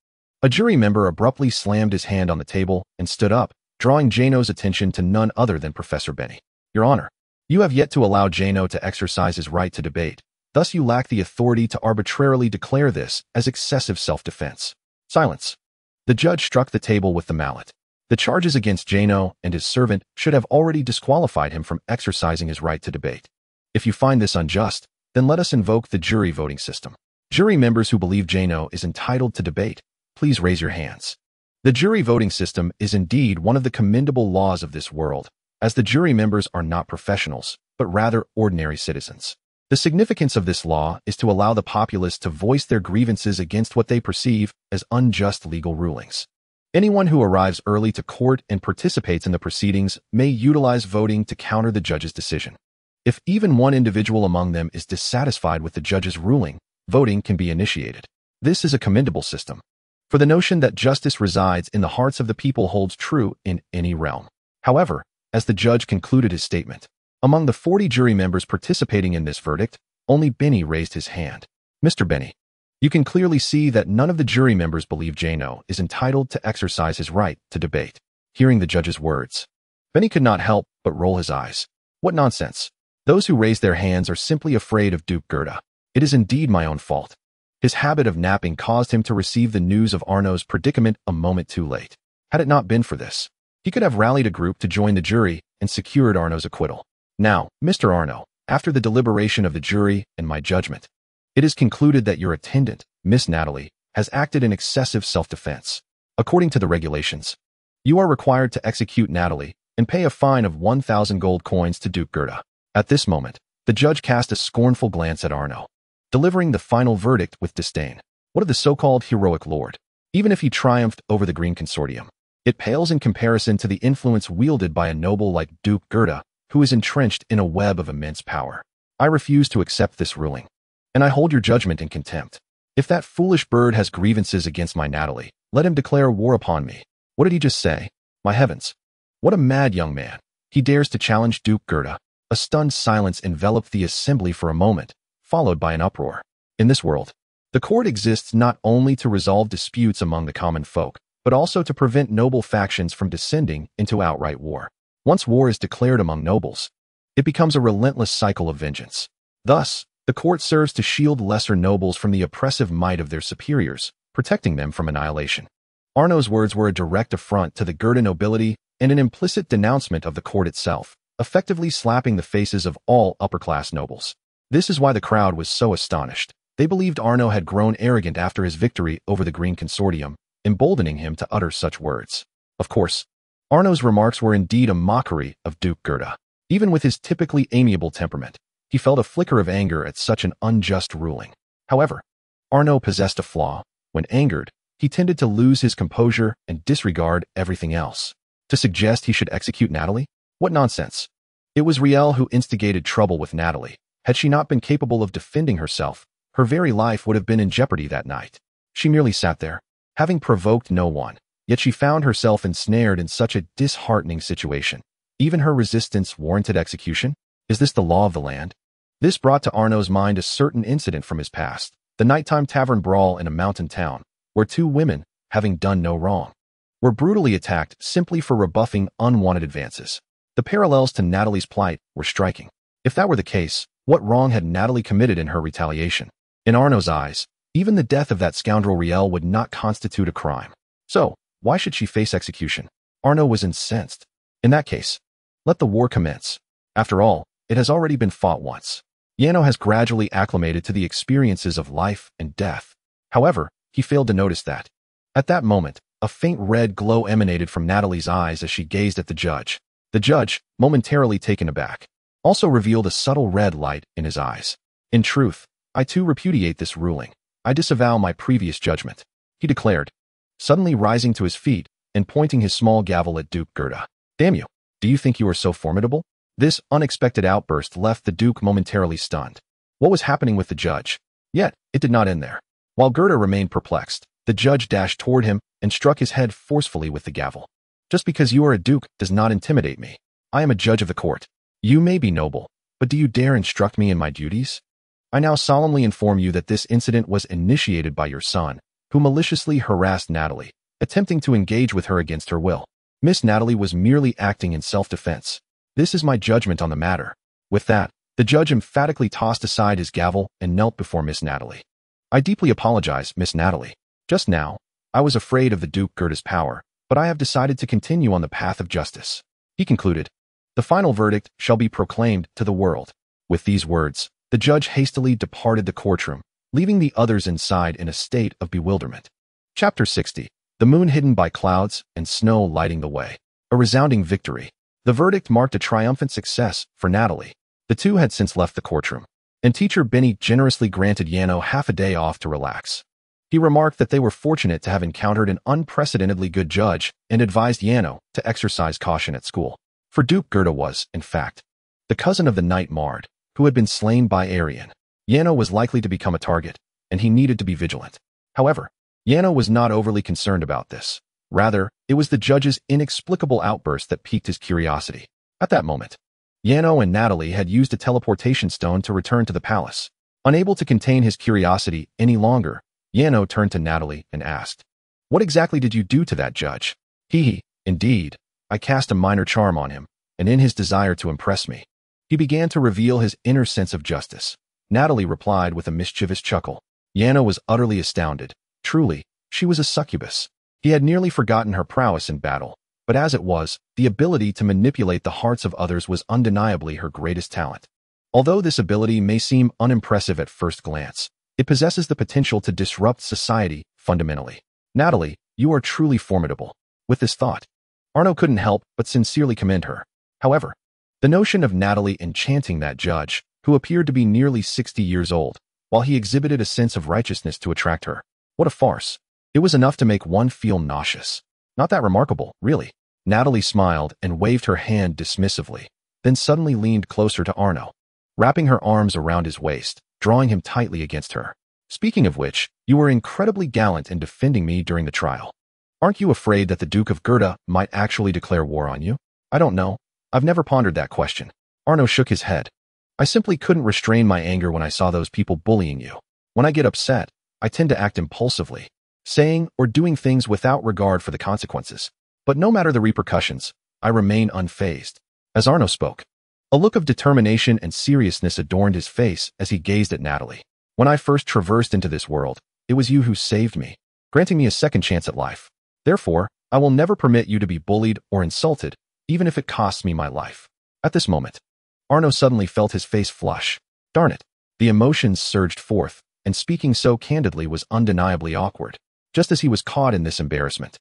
a jury member abruptly slammed his hand on the table and stood up, drawing Jano's attention to none other than Professor Benny. Your Honor, you have yet to allow Jano to exercise his right to debate. Thus you lack the authority to arbitrarily declare this as excessive self-defense. Silence. The judge struck the table with the mallet. The charges against Jano and his servant should have already disqualified him from exercising his right to debate. If you find this unjust, then let us invoke the jury voting system. Jury members who believe Jano is entitled to debate, please raise your hands. The jury voting system is indeed one of the commendable laws of this world, as the jury members are not professionals, but rather ordinary citizens. The significance of this law is to allow the populace to voice their grievances against what they perceive as unjust legal rulings. Anyone who arrives early to court and participates in the proceedings may utilize voting to counter the judge's decision. If even one individual among them is dissatisfied with the judge's ruling, voting can be initiated. This is a commendable system, for the notion that justice resides in the hearts of the people holds true in any realm. However, as the judge concluded his statement, among the 40 jury members participating in this verdict, only Benny raised his hand. Mr. Benny, you can clearly see that none of the jury members believe Jano is entitled to exercise his right to debate. Hearing the judge's words, Benny could not help but roll his eyes. What nonsense. Those who raise their hands are simply afraid of Duke Gerda. It is indeed my own fault. His habit of napping caused him to receive the news of Arno's predicament a moment too late. Had it not been for this, he could have rallied a group to join the jury and secured Arno's acquittal. Now, Mr. Arno, after the deliberation of the jury and my judgment, it is concluded that your attendant, Miss Natalie, has acted in excessive self-defense. According to the regulations, you are required to execute Natalie and pay a fine of 1,000 gold coins to Duke Gerda. At this moment, the judge cast a scornful glance at Arno, delivering the final verdict with disdain. What of the so-called heroic lord? Even if he triumphed over the Green Consortium, it pales in comparison to the influence wielded by a noble like Duke Gerda, who is entrenched in a web of immense power. I refuse to accept this ruling, and I hold your judgment in contempt. If that foolish bird has grievances against my Natalie, let him declare war upon me. What did he just say? My heavens! What a mad young man! He dares to challenge Duke Gerda. A stunned silence enveloped the assembly for a moment, followed by an uproar. In this world, the court exists not only to resolve disputes among the common folk, but also to prevent noble factions from descending into outright war. Once war is declared among nobles, it becomes a relentless cycle of vengeance. Thus, the court serves to shield lesser nobles from the oppressive might of their superiors, protecting them from annihilation. Arno's words were a direct affront to the Gerda nobility and an implicit denouncement of the court itself, effectively slapping the faces of all upper-class nobles. This is why the crowd was so astonished. They believed Arno had grown arrogant after his victory over the Green Consortium, emboldening him to utter such words. Of course, Arno's remarks were indeed a mockery of Duke Gerda. Even with his typically amiable temperament, he felt a flicker of anger at such an unjust ruling. However, Arno possessed a flaw. When angered, he tended to lose his composure and disregard everything else. To suggest he should execute Natalie? What nonsense. It was Riel who instigated trouble with Natalie. Had she not been capable of defending herself, Her very life would have been in jeopardy that night. She merely sat there, having provoked no one, yet she found herself ensnared in such a disheartening situation. Even her resistance warranted execution? Is this the law of the land? This brought to Arno's mind a certain incident from his past, the nighttime tavern brawl in a mountain town, where two women, having done no wrong, were brutally attacked simply for rebuffing unwanted advances. The parallels to Natalie's plight were striking. If that were the case, what wrong had Natalie committed in her retaliation? In Arno's eyes, even the death of that scoundrel Riel would not constitute a crime. So, why should she face execution? Arno was incensed. In that case, let the war commence. After all, it has already been fought once. Yano has gradually acclimated to the experiences of life and death. However, he failed to notice that. At that moment, a faint red glow emanated from Natalie's eyes as she gazed at the judge. The judge, momentarily taken aback, also revealed a subtle red light in his eyes. In truth, I too repudiate this ruling. I disavow my previous judgment, he declared, suddenly rising to his feet and pointing his small gavel at Duke Gerda. Damn you, do you think you are so formidable? This unexpected outburst left the Duke momentarily stunned. What was happening with the judge? Yet, it did not end there. While Gerda remained perplexed, the judge dashed toward him and struck his head forcefully with the gavel. Just because you are a duke does not intimidate me. I am a judge of the court. You may be noble, but do you dare instruct me in my duties? I now solemnly inform you that this incident was initiated by your son, who maliciously harassed Natalie, attempting to engage with her against her will. Miss Natalie was merely acting in self-defense. This is my judgment on the matter. With that, the judge emphatically tossed aside his gavel and knelt before Miss Natalie. I deeply apologize, Miss Natalie. Just now, I was afraid of the Duke Gerda's power, but I have decided to continue on the path of justice. He concluded. The final verdict shall be proclaimed to the world. With these words, the judge hastily departed the courtroom, leaving the others inside in a state of bewilderment. Chapter 60. The moon hidden by clouds and snow lighting the way. A resounding victory. The verdict marked a triumphant success for Natalie. The two had since left the courtroom, and teacher Benny generously granted Yano half a day off to relax. He remarked that they were fortunate to have encountered an unprecedentedly good judge and advised Yano to exercise caution at school. For Duke Gerda was, in fact, the cousin of the knight Mard, who had been slain by Arian. Yano was likely to become a target, and he needed to be vigilant. However, Yano was not overly concerned about this. Rather, it was the judge's inexplicable outburst that piqued his curiosity. At that moment, Yano and Natalie had used a teleportation stone to return to the palace. Unable to contain his curiosity any longer, Yano turned to Natalie and asked, "What exactly did you do to that judge?" Indeed, I cast a minor charm on him, and in his desire to impress me, he began to reveal his inner sense of justice. Natalie replied with a mischievous chuckle. Yano was utterly astounded. Truly, she was a succubus. He had nearly forgotten her prowess in battle, but as it was, the ability to manipulate the hearts of others was undeniably her greatest talent. Although this ability may seem unimpressive at first glance, it possesses the potential to disrupt society fundamentally. Natalie, you are truly formidable. With this thought, Arno couldn't help but sincerely commend her. However, the notion of Natalie enchanting that judge, who appeared to be nearly 60 years old, while he exhibited a sense of righteousness to attract her. What a farce. It was enough to make one feel nauseous. Not that remarkable, really. Natalie smiled and waved her hand dismissively, then suddenly leaned closer to Arno, wrapping her arms around his waist, drawing him tightly against her. Speaking of which, you were incredibly gallant in defending me during the trial. Aren't you afraid that the Duke of Gerda might actually declare war on you? I don't know. I've never pondered that question. Arno shook his head. I simply couldn't restrain my anger when I saw those people bullying you. When I get upset, I tend to act impulsively, saying or doing things without regard for the consequences. But no matter the repercussions, I remain unfazed. As Arno spoke, a look of determination and seriousness adorned his face as he gazed at Natalie. When I first traversed into this world, it was you who saved me, granting me a second chance at life. Therefore, I will never permit you to be bullied or insulted, even if it costs me my life. At this moment, Arno suddenly felt his face flush. Darn it. The emotions surged forth, and speaking so candidly was undeniably awkward. Just as he was caught in this embarrassment,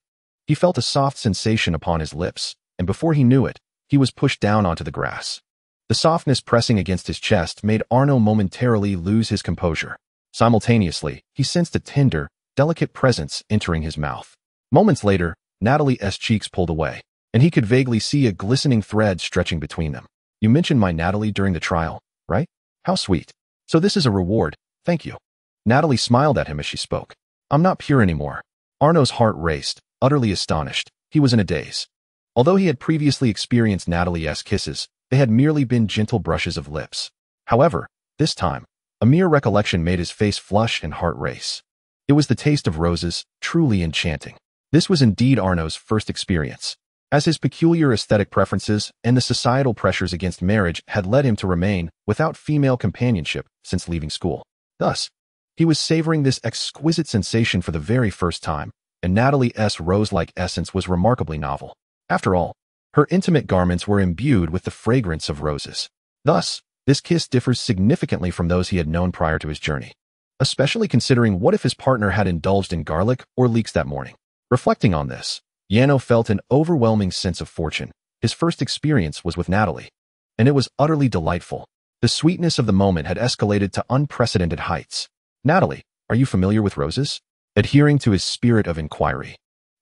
he felt a soft sensation upon his lips, and before he knew it, he was pushed down onto the grass. The softness pressing against his chest made Arno momentarily lose his composure. Simultaneously, he sensed a tender, delicate presence entering his mouth. Moments later, Natalie's cheeks pulled away, and he could vaguely see a glistening thread stretching between them. You mentioned my Natalie during the trial, right? How sweet. So this is a reward, thank you. Natalie smiled at him as she spoke. I'm not pure anymore. Arno's heart raced, utterly astonished. He was in a daze. Although he had previously experienced Natalie's kisses, they had merely been gentle brushes of lips. However, this time, a mere recollection made his face flush and heart race. It was the taste of roses, truly enchanting. This was indeed Arno's first experience, as his peculiar aesthetic preferences and the societal pressures against marriage had led him to remain without female companionship since leaving school. Thus, he was savoring this exquisite sensation for the very first time, and Natalie's rose-like essence was remarkably novel. After all, her intimate garments were imbued with the fragrance of roses. Thus, this kiss differs significantly from those he had known prior to his journey, especially considering what if his partner had indulged in garlic or leeks that morning. Reflecting on this, Yano felt an overwhelming sense of fortune. His first experience was with Natalie, and it was utterly delightful. The sweetness of the moment had escalated to unprecedented heights. Natalie, are you familiar with roses? Adhering to his spirit of inquiry,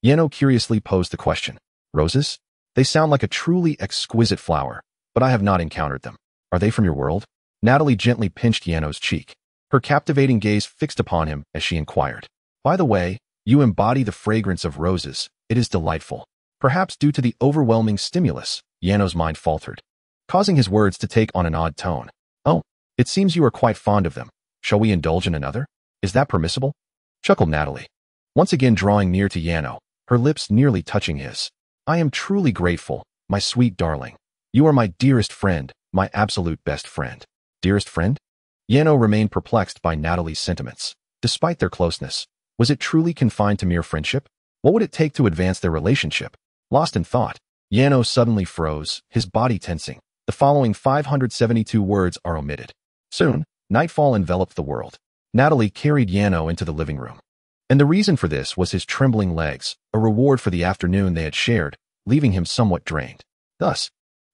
Yano curiously posed the question. Roses? They sound like a truly exquisite flower, but I have not encountered them. Are they from your world? Natalie gently pinched Yano's cheek, her captivating gaze fixed upon him as she inquired. By the way, you embody the fragrance of roses. It is delightful. Perhaps due to the overwhelming stimulus, Yano's mind faltered, causing his words to take on an odd tone. Oh, it seems you are quite fond of them. Shall we indulge in another? Is that permissible? Chuckled Natalie, once again drawing near to Yano, her lips nearly touching his. I am truly grateful, my sweet darling. You are my dearest friend, my absolute best friend. Dearest friend? Yano remained perplexed by Natalie's sentiments. Despite their closeness, was it truly confined to mere friendship? What would it take to advance their relationship? Lost in thought, Yano suddenly froze, his body tensing. The following 572 words are omitted. Soon, nightfall enveloped the world. Natalie carried Yano into the living room. And the reason for this was his trembling legs, a reward for the afternoon they had shared, leaving him somewhat drained. Thus,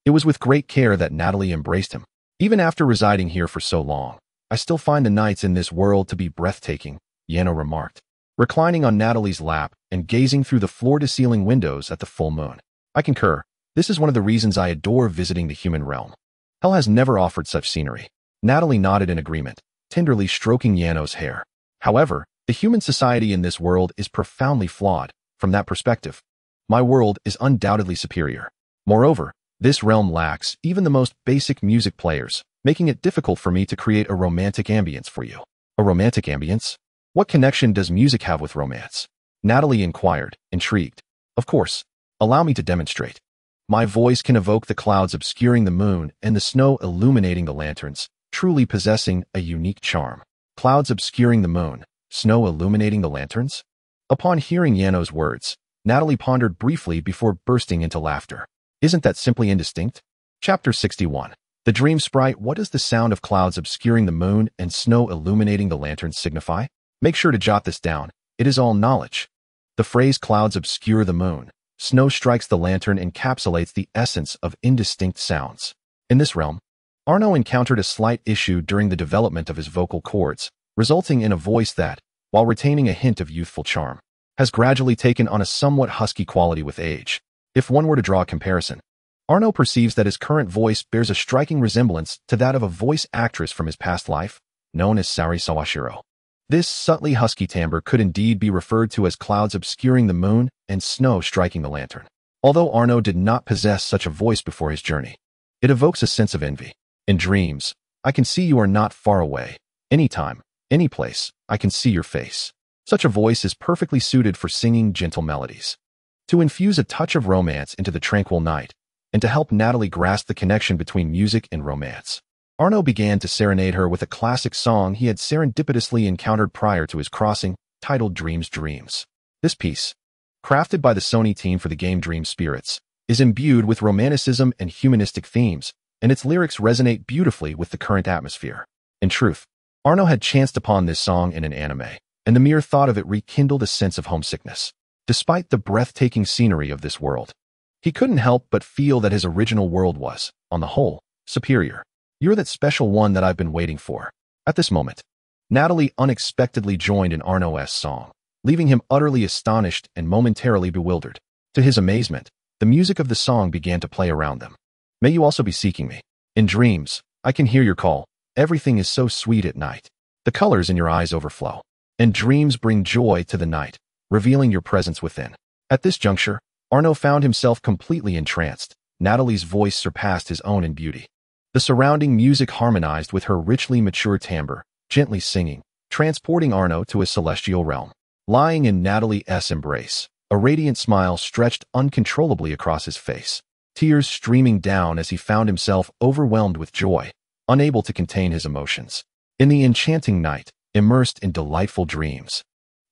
it was with great care that Natalie embraced him. Even after residing here for so long, I still find the nights in this world to be breathtaking, Yano remarked, reclining on Natalie's lap and gazing through the floor-to-ceiling windows at the full moon. I concur. This is one of the reasons I adore visiting the human realm. Hell has never offered such scenery. Natalie nodded in agreement, tenderly stroking Yano's hair. However, the human society in this world is profoundly flawed. From that perspective, my world is undoubtedly superior. Moreover, this realm lacks even the most basic music players, making it difficult for me to create a romantic ambience for you. A romantic ambience? What connection does music have with romance? Natalie inquired, intrigued. Of course. Allow me to demonstrate. My voice can evoke the clouds obscuring the moon and the snow illuminating the lanterns, truly possessing a unique charm. Clouds obscuring the moon, snow illuminating the lanterns? Upon hearing Yano's words, Natalie pondered briefly before bursting into laughter. Isn't that simply indistinct? Chapter 61. The Dream Sprite. What does the sound of clouds obscuring the moon and snow illuminating the lanterns signify? Make sure to jot this down. It is all knowledge. The phrase clouds obscure the moon, snow strikes the lantern encapsulates the essence of indistinct sounds. In this realm, Arno encountered a slight issue during the development of his vocal cords, resulting in a voice that, while retaining a hint of youthful charm, has gradually taken on a somewhat husky quality with age. If one were to draw a comparison, Arno perceives that his current voice bears a striking resemblance to that of a voice actress from his past life, known as Sari Sawashiro. This subtly husky timbre could indeed be referred to as clouds obscuring the moon and snow striking the lantern. Although Arno did not possess such a voice before his journey, it evokes a sense of envy. In dreams, I can see you are not far away. Anytime, any place, I can see your face. Such a voice is perfectly suited for singing gentle melodies. To infuse a touch of romance into the tranquil night, and to help Natalie grasp the connection between music and romance, Arno began to serenade her with a classic song he had serendipitously encountered prior to his crossing, titled Dreams Dreams. This piece, crafted by the Sony team for the game Dream Spirits, is imbued with romanticism and humanistic themes, and its lyrics resonate beautifully with the current atmosphere. In truth, Arno had chanced upon this song in an anime, and the mere thought of it rekindled a sense of homesickness. Despite the breathtaking scenery of this world, he couldn't help but feel that his original world was, on the whole, superior. You're that special one that I've been waiting for. At this moment, Natalie unexpectedly joined in Arno's song, leaving him utterly astonished and momentarily bewildered. To his amazement, the music of the song began to play around them. May you also be seeking me. In dreams, I can hear your call. Everything is so sweet at night. The colors in your eyes overflow, and dreams bring joy to the night, revealing your presence within. At this juncture, Arno found himself completely entranced. Natalie's voice surpassed his own in beauty. The surrounding music harmonized with her richly mature timbre, gently singing, transporting Arno to a celestial realm. Lying in Natalie's embrace, a radiant smile stretched uncontrollably across his face, tears streaming down as he found himself overwhelmed with joy, unable to contain his emotions. In the enchanting night, immersed in delightful dreams.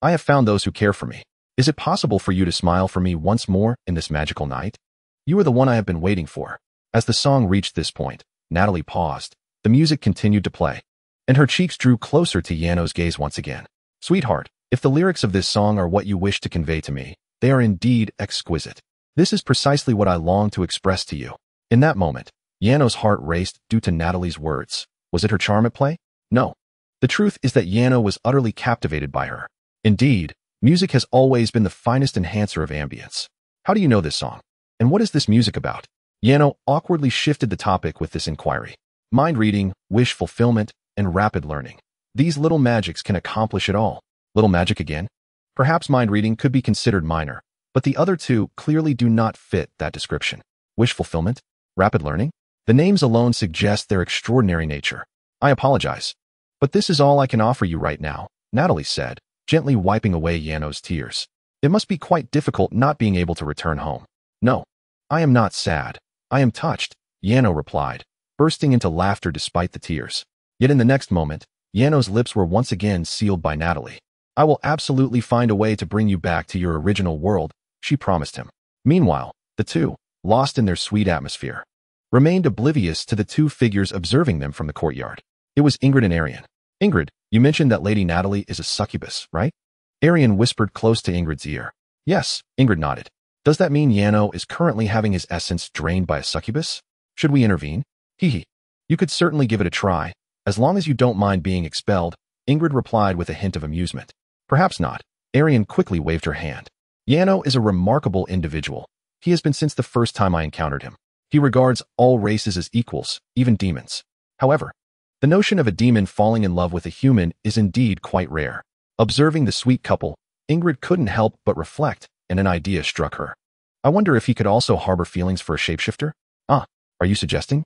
I have found those who care for me. Is it possible for you to smile for me once more in this magical night? You are the one I have been waiting for. As the song reached this point, Natalie paused. The music continued to play, and her cheeks drew closer to Yano's gaze once again. Sweetheart, if the lyrics of this song are what you wish to convey to me, they are indeed exquisite. This is precisely what I long to express to you. In that moment, Yano's heart raced due to Natalie's words. Was it her charm at play? No. The truth is that Yano was utterly captivated by her. Indeed, music has always been the finest enhancer of ambience. How do you know this song? And what is this music about? Yano awkwardly shifted the topic with this inquiry. Mind reading, wish fulfillment, and rapid learning. These little magics can accomplish it all. Little magic again? Perhaps mind reading could be considered minor, but the other two clearly do not fit that description. Wish fulfillment? Rapid learning? The names alone suggest their extraordinary nature. I apologize, but this is all I can offer you right now, Natalie said, gently wiping away Yano's tears. It must be quite difficult not being able to return home. No, I am not sad. I am touched, Yano replied, bursting into laughter despite the tears. Yet in the next moment, Yano's lips were once again sealed by Natalie. I will absolutely find a way to bring you back to your original world, she promised him. Meanwhile, the two, lost in their sweet atmosphere, remained oblivious to the two figures observing them from the courtyard. It was Ingrid and Arian. Ingrid, you mentioned that Lady Natalie is a succubus, right? Arian whispered close to Ingrid's ear. Yes, Ingrid nodded. Does that mean Yano is currently having his essence drained by a succubus? Should we intervene? Hee. You could certainly give it a try, as long as you don't mind being expelled, Ingrid replied with a hint of amusement. Perhaps not. Arian quickly waved her hand. Yano is a remarkable individual. He has been since the first time I encountered him. He regards all races as equals, even demons. However, the notion of a demon falling in love with a human is indeed quite rare. Observing the sweet couple, Ingrid couldn't help but reflect, and an idea struck her. I wonder if he could also harbor feelings for a shapeshifter? Are you suggesting?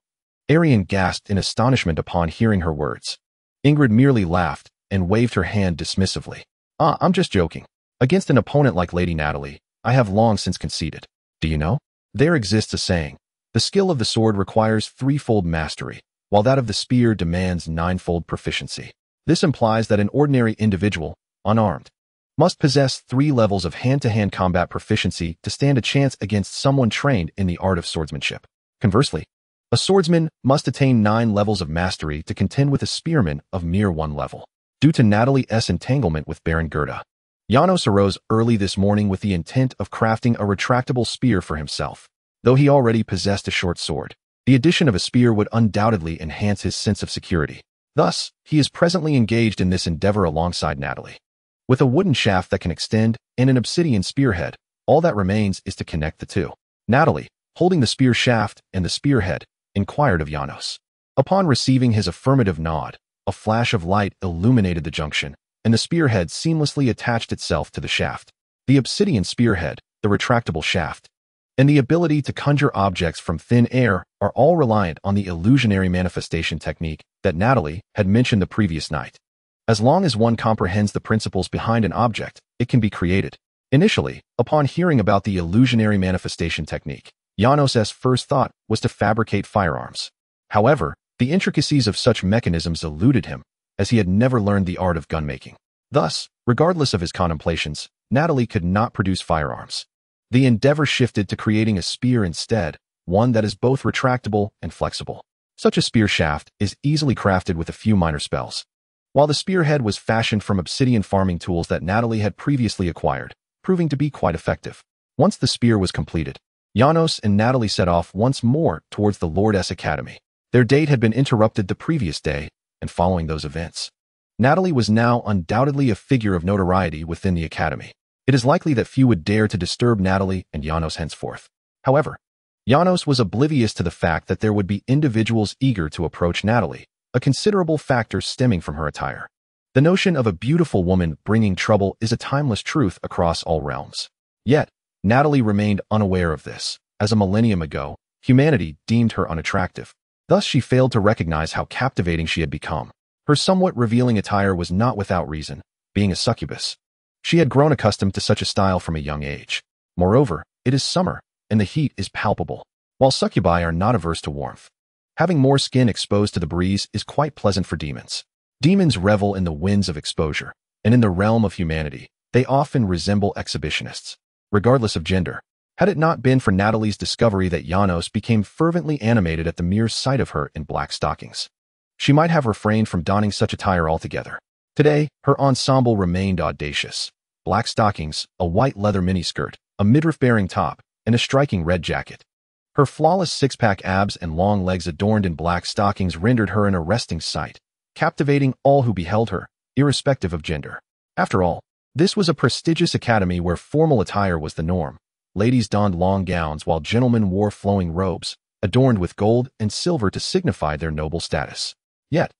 Arian gasped in astonishment upon hearing her words. Ingrid merely laughed and waved her hand dismissively. I'm just joking. Against an opponent like Lady Natalie, I have long since conceded. Do you know? There exists a saying. The skill of the sword requires threefold mastery, while that of the spear demands ninefold proficiency. This implies that an ordinary individual, unarmed, must possess 3 levels of hand-to-hand combat proficiency to stand a chance against someone trained in the art of swordsmanship. Conversely, a swordsman must attain 9 levels of mastery to contend with a spearman of mere 1 level. Due to Natalie's entanglement with Baron Gerda, Janos arose early this morning with the intent of crafting a retractable spear for himself. Though he already possessed a short sword, the addition of a spear would undoubtedly enhance his sense of security. Thus, he is presently engaged in this endeavor alongside Natalie. With a wooden shaft that can extend and an obsidian spearhead, all that remains is to connect the two. Natalie, holding the spear shaft and the spearhead, inquired of Janos. Upon receiving his affirmative nod, a flash of light illuminated the junction, and the spearhead seamlessly attached itself to the shaft. The obsidian spearhead, the retractable shaft, and the ability to conjure objects from thin air are all reliant on the illusionary manifestation technique that Natalie had mentioned the previous night. As long as one comprehends the principles behind an object, it can be created. Initially, upon hearing about the illusionary manifestation technique, Janos' first thought was to fabricate firearms. However, the intricacies of such mechanisms eluded him, as he had never learned the art of gunmaking. Thus, regardless of his contemplations, Natalie could not produce firearms. The endeavor shifted to creating a spear instead, one that is both retractable and flexible. Such a spear shaft is easily crafted with a few minor spells. While the spearhead was fashioned from obsidian farming tools that Natalie had previously acquired, proving to be quite effective. Once the spear was completed, Janos and Natalie set off once more towards the Lord's Academy. Their date had been interrupted the previous day, and following those events, Natalie was now undoubtedly a figure of notoriety within the Academy. It is likely that few would dare to disturb Natalie and Janos henceforth. However, Janos was oblivious to the fact that there would be individuals eager to approach Natalie, a considerable factor stemming from her attire. The notion of a beautiful woman bringing trouble is a timeless truth across all realms. Yet, Natalie remained unaware of this, as a millennium ago, humanity deemed her unattractive. Thus she failed to recognize how captivating she had become. Her somewhat revealing attire was not without reason, being a succubus. She had grown accustomed to such a style from a young age. Moreover, it is summer, and the heat is palpable, while succubi are not averse to warmth. Having more skin exposed to the breeze is quite pleasant for demons. Demons revel in the winds of exposure, and in the realm of humanity, they often resemble exhibitionists, regardless of gender. Had it not been for Natalie's discovery that Janos became fervently animated at the mere sight of her in black stockings, she might have refrained from donning such attire altogether. Today, her ensemble remained audacious. Black stockings, a white leather miniskirt, a midriff-bearing top, and a striking red jacket. Her flawless six-pack abs and long legs adorned in black stockings rendered her an arresting sight, captivating all who beheld her, irrespective of gender. After all, this was a prestigious academy where formal attire was the norm. Ladies donned long gowns while gentlemen wore flowing robes, adorned with gold and silver to signify their noble status. Yet,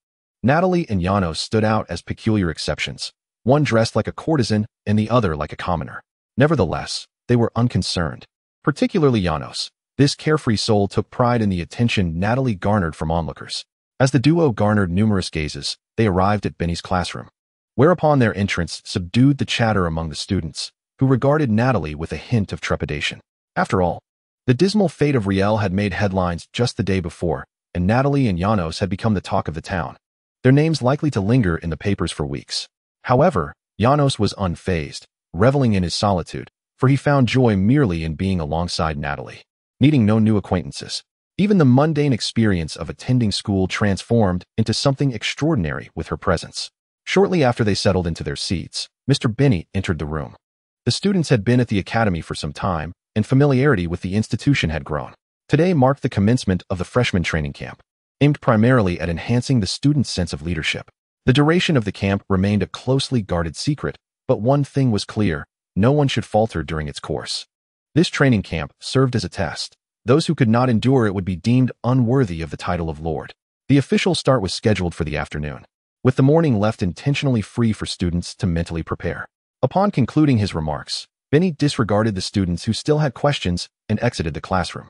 Natalie and Janos stood out as peculiar exceptions, one dressed like a courtesan and the other like a commoner. Nevertheless, they were unconcerned. Particularly Janos. This carefree soul took pride in the attention Natalie garnered from onlookers. As the duo garnered numerous gazes, they arrived at Benny's classroom, whereupon their entrance subdued the chatter among the students, who regarded Natalie with a hint of trepidation. After all, the dismal fate of Riel had made headlines just the day before, and Natalie and Janos had become the talk of the town, their names likely to linger in the papers for weeks. However, Janos was unfazed, reveling in his solitude, for he found joy merely in being alongside Natalie, needing no new acquaintances. Even the mundane experience of attending school transformed into something extraordinary with her presence. Shortly after they settled into their seats, Mr. Benny entered the room. The students had been at the academy for some time, and familiarity with the institution had grown. Today marked the commencement of the freshman training camp, aimed primarily at enhancing the students' sense of leadership. The duration of the camp remained a closely guarded secret, but one thing was clear: no one should falter during its course. This training camp served as a test. Those who could not endure it would be deemed unworthy of the title of Lord. The official start was scheduled for the afternoon, with the morning left intentionally free for students to mentally prepare. Upon concluding his remarks, Benny disregarded the students who still had questions and exited the classroom.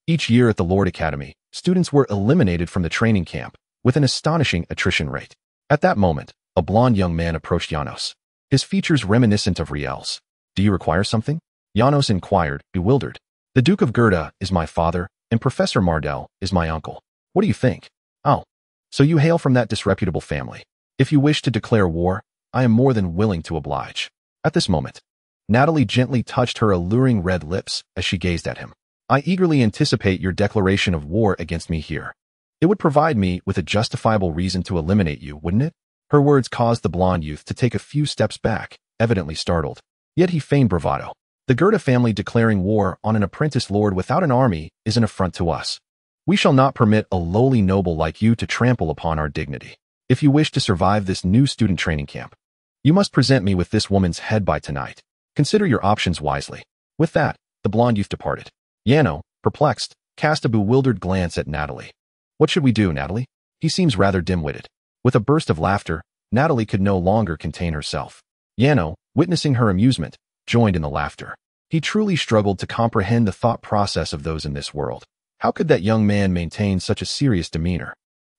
Each year at the Lord Academy, students were eliminated from the training camp with an astonishing attrition rate. At that moment, a blond young man approached Janos, his features reminiscent of Riel's. "Do you require something?" Janos inquired, bewildered. "The Duke of Gerda is my father, and Professor Mardell is my uncle. What do you think?" "Oh, so you hail from that disreputable family. If you wish to declare war, I am more than willing to oblige." At this moment, Natalie gently touched her alluring red lips as she gazed at him. "I eagerly anticipate your declaration of war against me here. It would provide me with a justifiable reason to eliminate you, wouldn't it?" Her words caused the blond youth to take a few steps back, evidently startled. Yet he feigned bravado. "The Gerda family declaring war on an apprentice lord without an army is an affront to us. We shall not permit a lowly noble like you to trample upon our dignity. If you wish to survive this new student training camp, you must present me with this woman's head by tonight. Consider your options wisely." With that, the blond youth departed. Yano, perplexed, cast a bewildered glance at Natalie. "What should we do, Natalie? He seems rather dim-witted." With a burst of laughter, Natalie could no longer contain herself. Yano, witnessing her amusement, joined in the laughter. He truly struggled to comprehend the thought process of those in this world. How could that young man maintain such a serious demeanor?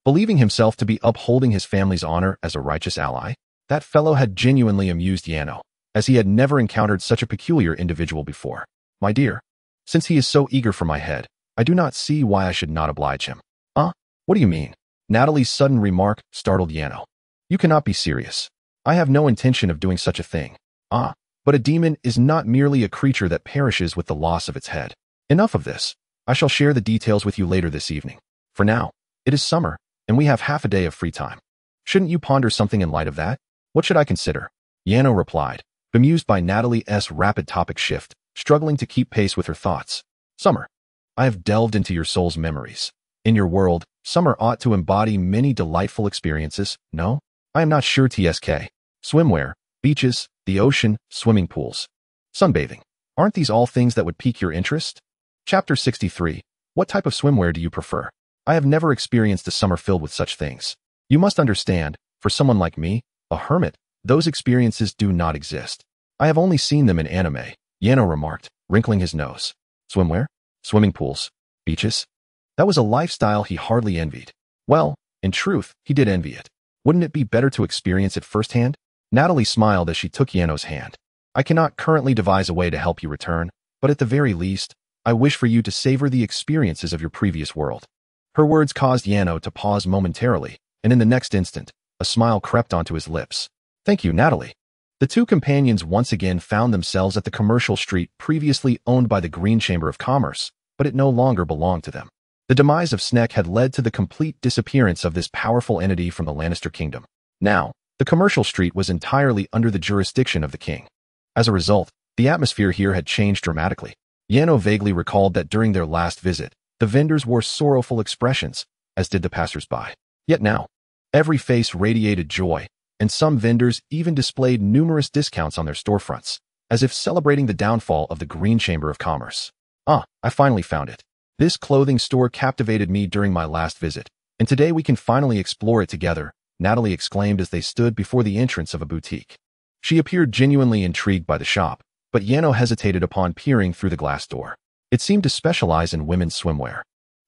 Believing himself to be upholding his family's honor as a righteous ally? That fellow had genuinely amused Yano, as he had never encountered such a peculiar individual before. "My dear, since he is so eager for my head, I do not see why I should not oblige him." What do you mean?" Natalie's sudden remark startled Yano. "You cannot be serious. I have no intention of doing such a thing." But a demon is not merely a creature that perishes with the loss of its head. Enough of this. I shall share the details with you later this evening. For now, it is summer, and we have half a day of free time. Shouldn't you ponder something in light of that?" "What should I consider?" Yano replied, bemused by Natalie's rapid topic shift, struggling to keep pace with her thoughts. "Summer. I have delved into your soul's memories. In your world, summer ought to embody many delightful experiences, no? I am not sure. TSK. Swimwear, beaches, the ocean, swimming pools, sunbathing. Aren't these all things that would pique your interest?" Chapter 63. What type of swimwear do you prefer? I have never experienced a summer filled with such things. You must understand, for someone like me, A hermit? Those experiences do not exist. I have only seen them in anime, Yano remarked, wrinkling his nose. Swimwear? Swimming pools? Beaches? That was a lifestyle he hardly envied. Well, in truth, he did envy it. Wouldn't it be better to experience it firsthand? Natalie smiled as she took Yano's hand. I cannot currently devise a way to help you return, but at the very least, I wish for you to savor the experiences of your previous world. Her words caused Yano to pause momentarily, and in the next instant, a smile crept onto his lips. Thank you, Natalie. The two companions once again found themselves at the commercial street previously owned by the Green Chamber of Commerce, but it no longer belonged to them. The demise of Sneck had led to the complete disappearance of this powerful entity from the Lannister kingdom. Now, the commercial street was entirely under the jurisdiction of the king. As a result, the atmosphere here had changed dramatically. Yano vaguely recalled that during their last visit, the vendors wore sorrowful expressions, as did the passers-by. Yet now, every face radiated joy, and some vendors even displayed numerous discounts on their storefronts, as if celebrating the downfall of the Green Chamber of Commerce. Ah, I finally found it. This clothing store captivated me during my last visit, and today we can finally explore it together, Natalie exclaimed as they stood before the entrance of a boutique. She appeared genuinely intrigued by the shop, but Yano hesitated upon peering through the glass door. It seemed to specialize in women's swimwear,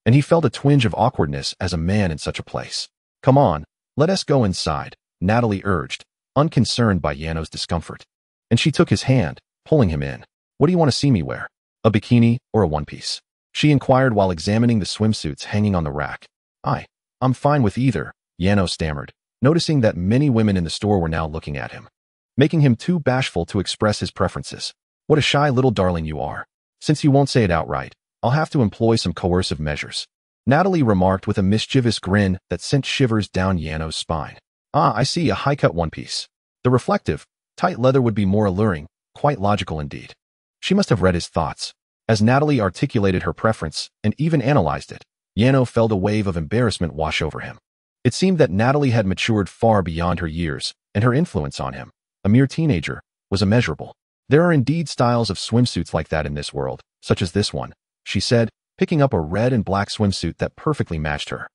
and he felt a twinge of awkwardness as a man in such a place. Come on, let us go inside, Natalie urged, unconcerned by Yano's discomfort. And she took his hand, pulling him in. What do you want to see me wear? A bikini or a one-piece? She inquired while examining the swimsuits hanging on the rack. I'm fine with either, Yano stammered, noticing that many women in the store were now looking at him, making him too bashful to express his preferences. What a shy little darling you are. Since you won't say it outright, I'll have to employ some coercive measures, Natalie remarked with a mischievous grin that sent shivers down Yano's spine. I see, a high-cut one-piece. The reflective, tight leather would be more alluring, quite logical indeed. She must have read his thoughts. As Natalie articulated her preference and even analyzed it, Yano felt a wave of embarrassment wash over him. It seemed that Natalie had matured far beyond her years, and her influence on him, a mere teenager, was immeasurable. There are indeed styles of swimsuits like that in this world, such as this one, she said, picking up a red and black swimsuit that perfectly matched her.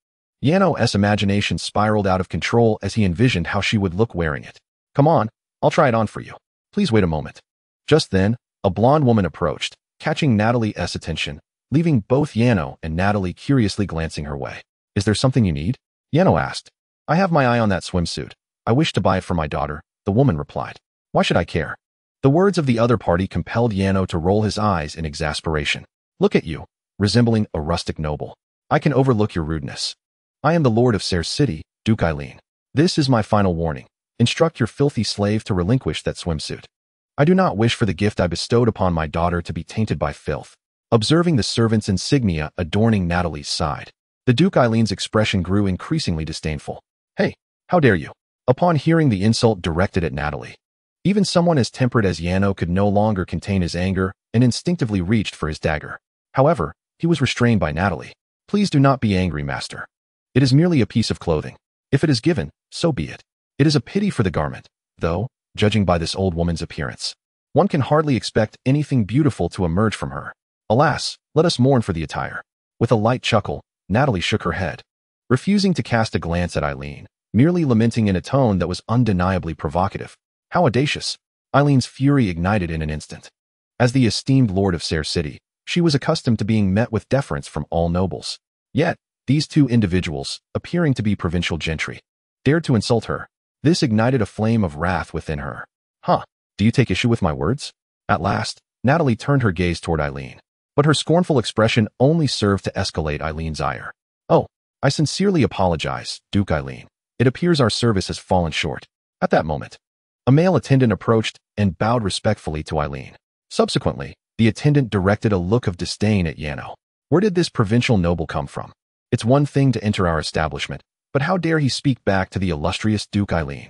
Yano's imagination spiraled out of control as he envisioned how she would look wearing it. Come on, I'll try it on for you. Please wait a moment. Just then, a blonde woman approached, catching Natalie's attention, leaving both Yano and Natalie curiously glancing her way. Is there something you need? Yano asked. I have my eye on that swimsuit. I wish to buy it for my daughter, the woman replied. Why should I care? The words of the other party compelled Yano to roll his eyes in exasperation. Look at you, resembling a rustic noble. I can overlook your rudeness. I am the Lord of Ser City, Duke Eileen. This is my final warning. Instruct your filthy slave to relinquish that swimsuit. I do not wish for the gift I bestowed upon my daughter to be tainted by filth. Observing the servant's insignia adorning Natalie's side, the Duke Eileen's expression grew increasingly disdainful. Hey, how dare you? Upon hearing the insult directed at Natalie, even someone as temperate as Yano could no longer contain his anger and instinctively reached for his dagger. However, he was restrained by Natalie. Please do not be angry, master. It is merely a piece of clothing. If it is given, so be it. It is a pity for the garment, though, judging by this old woman's appearance, one can hardly expect anything beautiful to emerge from her. Alas, let us mourn for the attire. With a light chuckle, Natalie shook her head, refusing to cast a glance at Eileen, merely lamenting in a tone that was undeniably provocative. How audacious! Eileen's fury ignited in an instant. As the esteemed lord of Ser City, she was accustomed to being met with deference from all nobles. Yet, these two individuals, appearing to be provincial gentry, dared to insult her. This ignited a flame of wrath within her. Do you take issue with my words? At last, Natalie turned her gaze toward Eileen, but her scornful expression only served to escalate Eileen's ire. Oh, I sincerely apologize, Duke Eileen. It appears our service has fallen short. At that moment, a male attendant approached and bowed respectfully to Eileen. Subsequently, the attendant directed a look of disdain at Yano. Where did this provincial noble come from? It's one thing to enter our establishment, but how dare he speak back to the illustrious Duke Eileen?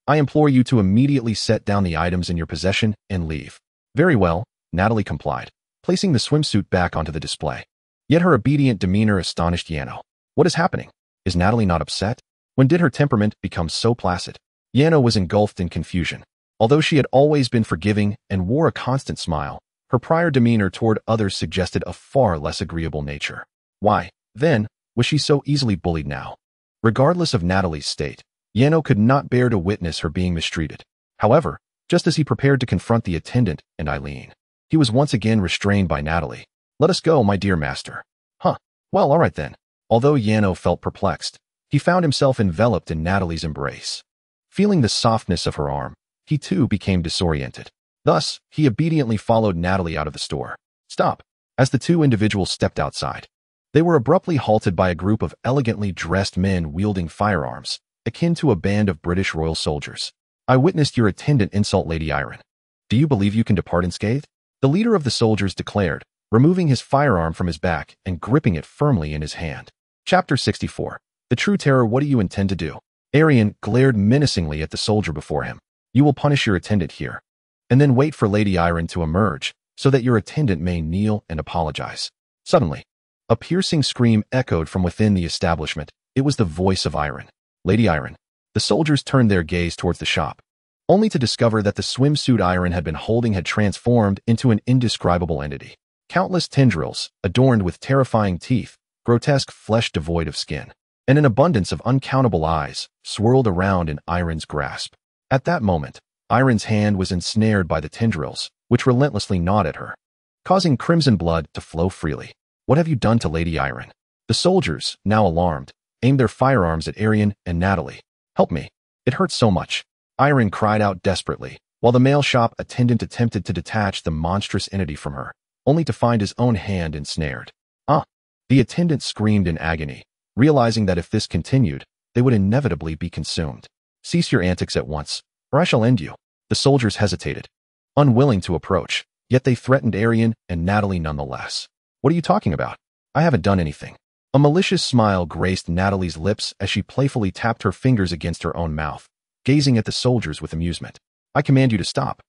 I implore you to immediately set down the items in your possession and leave. Very well, Natalie complied, placing the swimsuit back onto the display. Yet her obedient demeanor astonished Yano. What is happening? Is Natalie not upset? When did her temperament become so placid? Yano was engulfed in confusion. Although she had always been forgiving and wore a constant smile, her prior demeanor toward others suggested a far less agreeable nature. Why, then, was she so easily bullied now? Regardless of Natalie's state, Yano could not bear to witness her being mistreated. However, just as he prepared to confront the attendant and Eileen, he was once again restrained by Natalie. "Let us go, my dear master." "Huh. Well, all right then." Although Yano felt perplexed, he found himself enveloped in Natalie's embrace. Feeling the softness of her arm, he too became disoriented. Thus, he obediently followed Natalie out of the store. "Stop." As the two individuals stepped outside, they were abruptly halted by a group of elegantly dressed men wielding firearms, akin to a band of British royal soldiers. "I witnessed your attendant insult Lady Iron. Do you believe you can depart unscathed?" The leader of the soldiers declared, removing his firearm from his back and gripping it firmly in his hand. Chapter 64. The True Terror. What do you intend to do? Arian glared menacingly at the soldier before him. "You will punish your attendant here, and then wait for Lady Iron to emerge, so that your attendant may kneel and apologize." Suddenly, a piercing scream echoed from within the establishment. It was the voice of Iron. "Lady Iron." The soldiers turned their gaze towards the shop, only to discover that the swimsuit Iron had been holding had transformed into an indescribable entity. Countless tendrils, adorned with terrifying teeth, grotesque flesh devoid of skin, and an abundance of uncountable eyes, swirled around in Iron's grasp. At that moment, Iron's hand was ensnared by the tendrils, which relentlessly gnawed at her, causing crimson blood to flow freely. "What have you done to Lady Iron?" The soldiers, now alarmed, aimed their firearms at Arian and Natalie. "Help me. It hurts so much." Iron cried out desperately, while the male shop attendant attempted to detach the monstrous entity from her, only to find his own hand ensnared. "Ah!" The attendant screamed in agony, realizing that if this continued, they would inevitably be consumed. "Cease your antics at once, or I shall end you." The soldiers hesitated, unwilling to approach, yet they threatened Arian and Natalie nonetheless. "What are you talking about? I haven't done anything." A malicious smile graced Natalie's lips as she playfully tapped her fingers against her own mouth, gazing at the soldiers with amusement. "I command you to stop."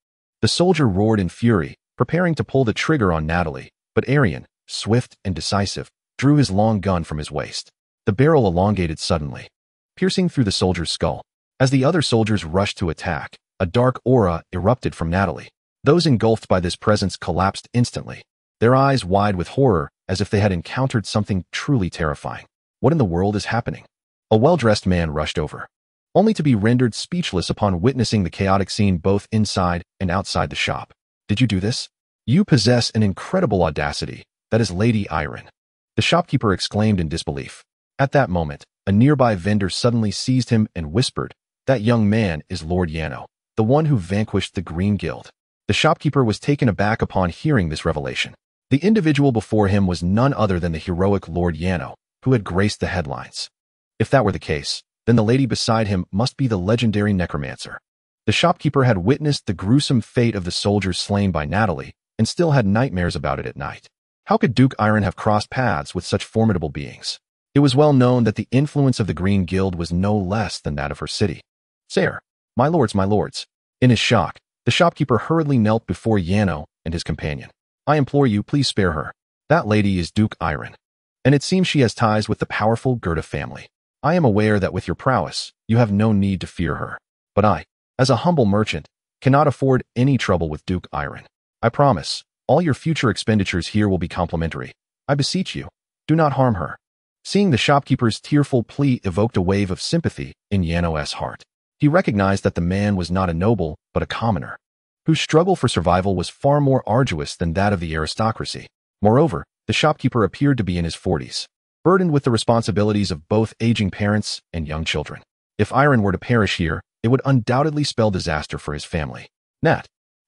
The soldier roared in fury, preparing to pull the trigger on Natalie, but Arian, swift and decisive, drew his long gun from his waist. The barrel elongated suddenly, piercing through the soldier's skull. As the other soldiers rushed to attack, a dark aura erupted from Natalie. Those engulfed by this presence collapsed instantly, their eyes wide with horror as if they had encountered something truly terrifying. "What in the world is happening?" A well-dressed man rushed over, only to be rendered speechless upon witnessing the chaotic scene both inside and outside the shop. "Did you do this? You possess an incredible audacity. That is Lady Iron." The shopkeeper exclaimed in disbelief. At that moment, a nearby vendor suddenly seized him and whispered, "That young man is Lord Yano, the one who vanquished the Green Guild." The shopkeeper was taken aback upon hearing this revelation. The individual before him was none other than the heroic Lord Yano, who had graced the headlines. If that were the case, then the lady beside him must be the legendary necromancer. The shopkeeper had witnessed the gruesome fate of the soldiers slain by Natalie, and still had nightmares about it at night. How could Duke Iron have crossed paths with such formidable beings? It was well known that the influence of the Green Guild was no less than that of her city. "Sire, my lords, my lords." In his shock, the shopkeeper hurriedly knelt before Yano and his companion. "I implore you, please spare her. That lady is Duke Iron, and it seems she has ties with the powerful Gerda family. I am aware that with your prowess, you have no need to fear her. But I, as a humble merchant, cannot afford any trouble with Duke Iron. I promise, all your future expenditures here will be complimentary. I beseech you, do not harm her." Seeing the shopkeeper's tearful plea evoked a wave of sympathy in Yano's heart. He recognized that the man was not a noble, but a commoner, whose struggle for survival was far more arduous than that of the aristocracy. Moreover, the shopkeeper appeared to be in his 40s, burdened with the responsibilities of both aging parents and young children. If Iron were to perish here, it would undoubtedly spell disaster for his family. "Nat."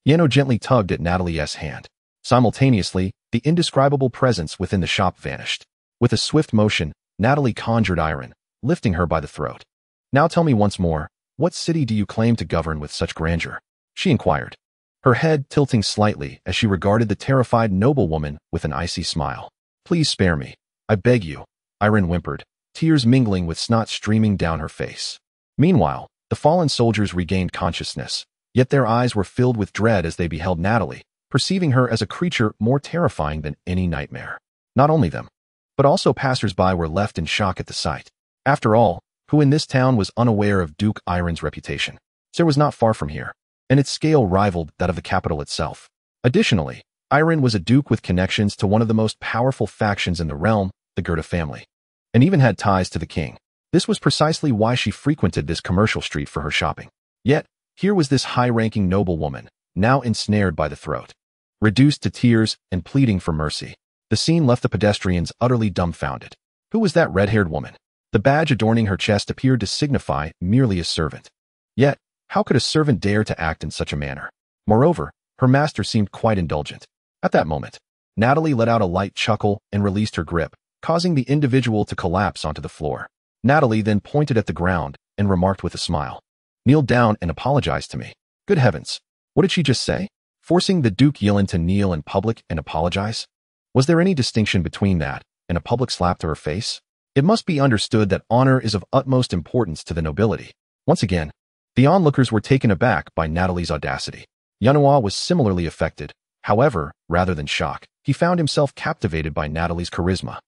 Yano gently tugged at Natalie's hand. Simultaneously, the indescribable presence within the shop vanished. With a swift motion, Natalie conjured Iron, lifting her by the throat. "Now tell me once more, what city do you claim to govern with such grandeur?" she inquired, her head tilting slightly as she regarded the terrified noblewoman with an icy smile. "Please spare me, I beg you," Iron whimpered, tears mingling with snot streaming down her face. Meanwhile, the fallen soldiers regained consciousness, yet their eyes were filled with dread as they beheld Natalie, perceiving her as a creature more terrifying than any nightmare. Not only them, but also passers-by were left in shock at the sight. After all, who in this town was unaware of Duke Iron's reputation? Sir was not far from here, and its scale rivaled that of the capital itself. Additionally, Iron was a duke with connections to one of the most powerful factions in the realm, the Gerda family, and even had ties to the king. This was precisely why she frequented this commercial street for her shopping. Yet, here was this high-ranking noblewoman, now ensnared by the throat. Reduced to tears and pleading for mercy, the scene left the pedestrians utterly dumbfounded. Who was that red-haired woman? The badge adorning her chest appeared to signify merely a servant. Yet, how could a servant dare to act in such a manner? Moreover, her master seemed quite indulgent. At that moment, Natalie let out a light chuckle and released her grip, causing the individual to collapse onto the floor. Natalie then pointed at the ground and remarked with a smile, "Kneel down and apologize to me." Good heavens, what did she just say? Forcing the Duke Yilin to kneel in public and apologize? Was there any distinction between that and a public slap to her face? It must be understood that honor is of utmost importance to the nobility. Once again, the onlookers were taken aback by Natalie's audacity. Yanois was similarly affected. However, rather than shock, he found himself captivated by Natalie's charisma.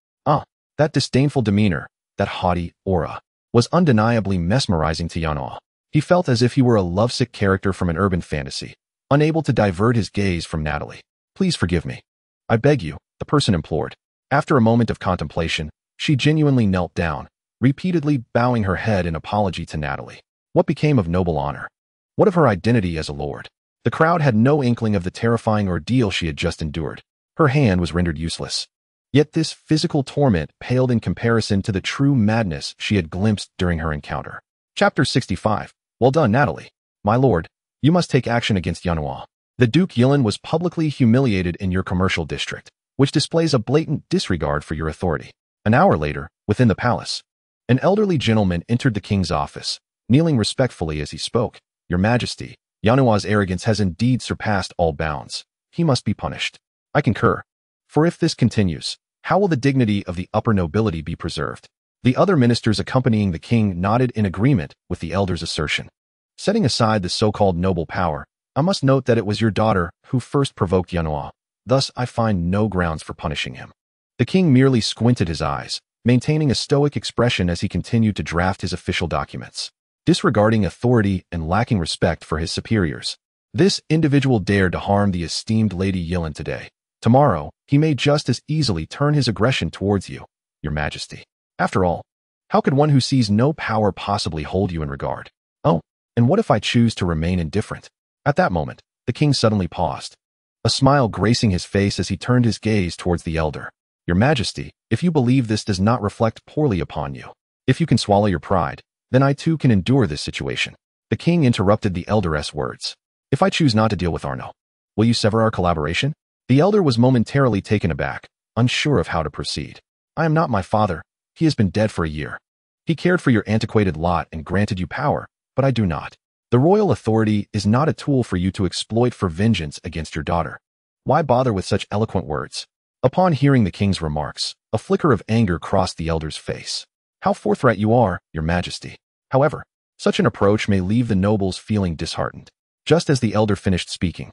That disdainful demeanor, that haughty aura, was undeniably mesmerizing to Yanois. He felt as if he were a lovesick character from an urban fantasy, unable to divert his gaze from Natalie. "Please forgive me. I beg you," the person implored. After a moment of contemplation, she genuinely knelt down, repeatedly bowing her head in apology to Natalie. What became of noble honor? What of her identity as a lord? The crowd had no inkling of the terrifying ordeal she had just endured. Her hand was rendered useless. Yet this physical torment paled in comparison to the true madness she had glimpsed during her encounter. Chapter 65. Well done, Natalie. My lord, you must take action against Yanois. The Duke Yilin was publicly humiliated in your commercial district, which displays a blatant disregard for your authority. An hour later, within the palace, an elderly gentleman entered the king's office, kneeling respectfully as he spoke. "Your Majesty, Yanois' arrogance has indeed surpassed all bounds. He must be punished." "I concur. For if this continues, how will the dignity of the upper nobility be preserved?" The other ministers accompanying the king nodded in agreement with the elder's assertion. "Setting aside the so-called noble power, I must note that it was your daughter who first provoked Yanois. Thus, I find no grounds for punishing him." The king merely squinted his eyes, maintaining a stoic expression as he continued to draft his official documents. Disregarding authority and lacking respect for his superiors, this individual dared to harm the esteemed Lady Yilin today. Tomorrow, he may just as easily turn his aggression towards you, your Majesty. After all, how could one who sees no power possibly hold you in regard? Oh, and what if I choose to remain indifferent? At that moment, the king suddenly paused, a smile gracing his face as he turned his gaze towards the elder. "Your Majesty, if you believe this does not reflect poorly upon you, if you can swallow your pride, then I too can endure this situation." The king interrupted the elder's words. "If I choose not to deal with Arno, will you sever our collaboration?" The elder was momentarily taken aback, unsure of how to proceed. "I am not my father. He has been dead for a year. He cared for your antiquated lot and granted you power, but I do not. The royal authority is not a tool for you to exploit for vengeance against your daughter. Why bother with such eloquent words?" Upon hearing the king's remarks, a flicker of anger crossed the elder's face. "How forthright you are, your Majesty. However, such an approach may leave the nobles feeling disheartened." Just as the elder finished speaking,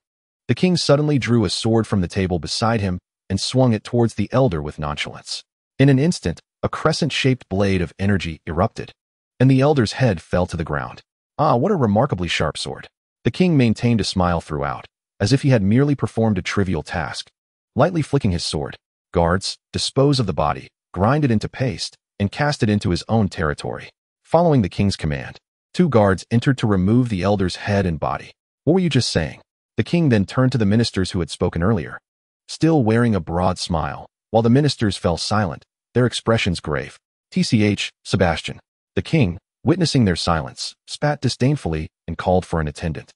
the king suddenly drew a sword from the table beside him and swung it towards the elder with nonchalance. In an instant, a crescent-shaped blade of energy erupted, and the elder's head fell to the ground. Ah, what a remarkably sharp sword. The king maintained a smile throughout, as if he had merely performed a trivial task. Lightly flicking his sword, "Guards, dispose of the body, grind it into paste, and cast it into his own territory." Following the king's command, 2 guards entered to remove the elder's head and body. "What were you just saying?" The king then turned to the ministers who had spoken earlier, still wearing a broad smile, while the ministers fell silent, their expressions grave. "Tch, Sebastian." The king, witnessing their silence, spat disdainfully and called for an attendant,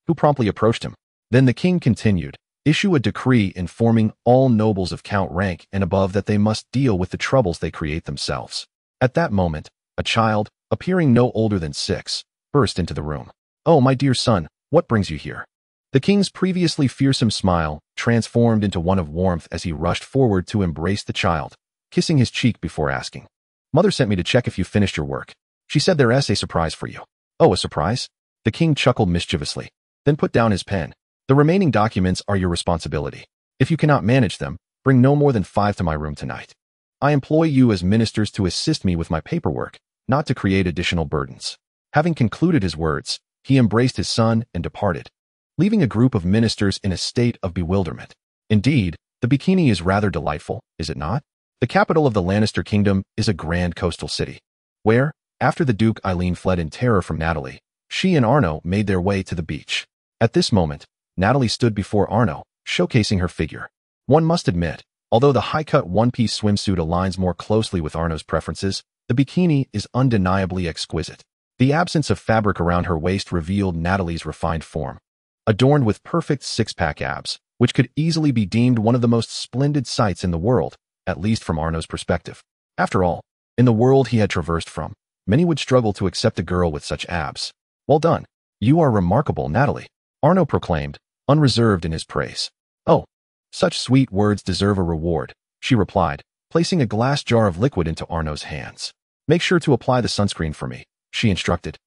who promptly approached him. Then the king continued, "Issue a decree informing all nobles of count rank and above that they must deal with the troubles they create themselves." At that moment, a child, appearing no older than 6, burst into the room. "Oh, my dear son, what brings you here?" The king's previously fearsome smile transformed into one of warmth as he rushed forward to embrace the child, kissing his cheek before asking, "Mother sent me to check if you finished your work. She said there's a surprise for you." "Oh, a surprise?" The king chuckled mischievously, then put down his pen. "The remaining documents are your responsibility. If you cannot manage them, bring no more than 5 to my room tonight. I employ you as ministers to assist me with my paperwork, not to create additional burdens." Having concluded his words, he embraced his son and departed, leaving a group of ministers in a state of bewilderment. Indeed, the bikini is rather delightful, is it not? The capital of the Lannister kingdom is a grand coastal city, where, After the Duke, Eileen fled in terror from Natalie. She and Arno made their way to the beach. At this moment, Natalie stood before Arno, showcasing her figure. One must admit, although the high-cut one-piece swimsuit aligns more closely with Arno's preferences, the bikini is undeniably exquisite. The absence of fabric around her waist revealed Natalie's refined form, adorned with perfect six-pack abs, which could easily be deemed one of the most splendid sights in the world, at least from Arno's perspective. After all, in the world he had traversed from, many would struggle to accept a girl with such abs. Well done. You are remarkable, Natalie, Arno proclaimed, unreserved in his praise. Oh, such sweet words deserve a reward, she replied, placing a glass jar of liquid into Arno's hands. Make sure to apply the sunscreen for me, she instructed,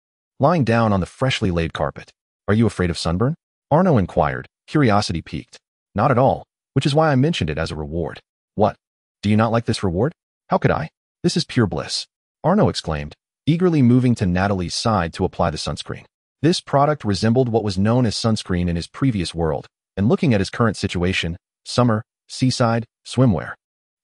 lying down on the freshly laid carpet. Are you afraid of sunburn? Arno inquired, curiosity piqued. Not at all, which is why I mentioned it as a reward. What? Do you not like this reward? How could I? This is pure bliss, Arno exclaimed, eagerly moving to Natalie's side to apply the sunscreen. This product resembled what was known as sunscreen in his previous world, and looking at his current situation, summer, seaside, swimwear.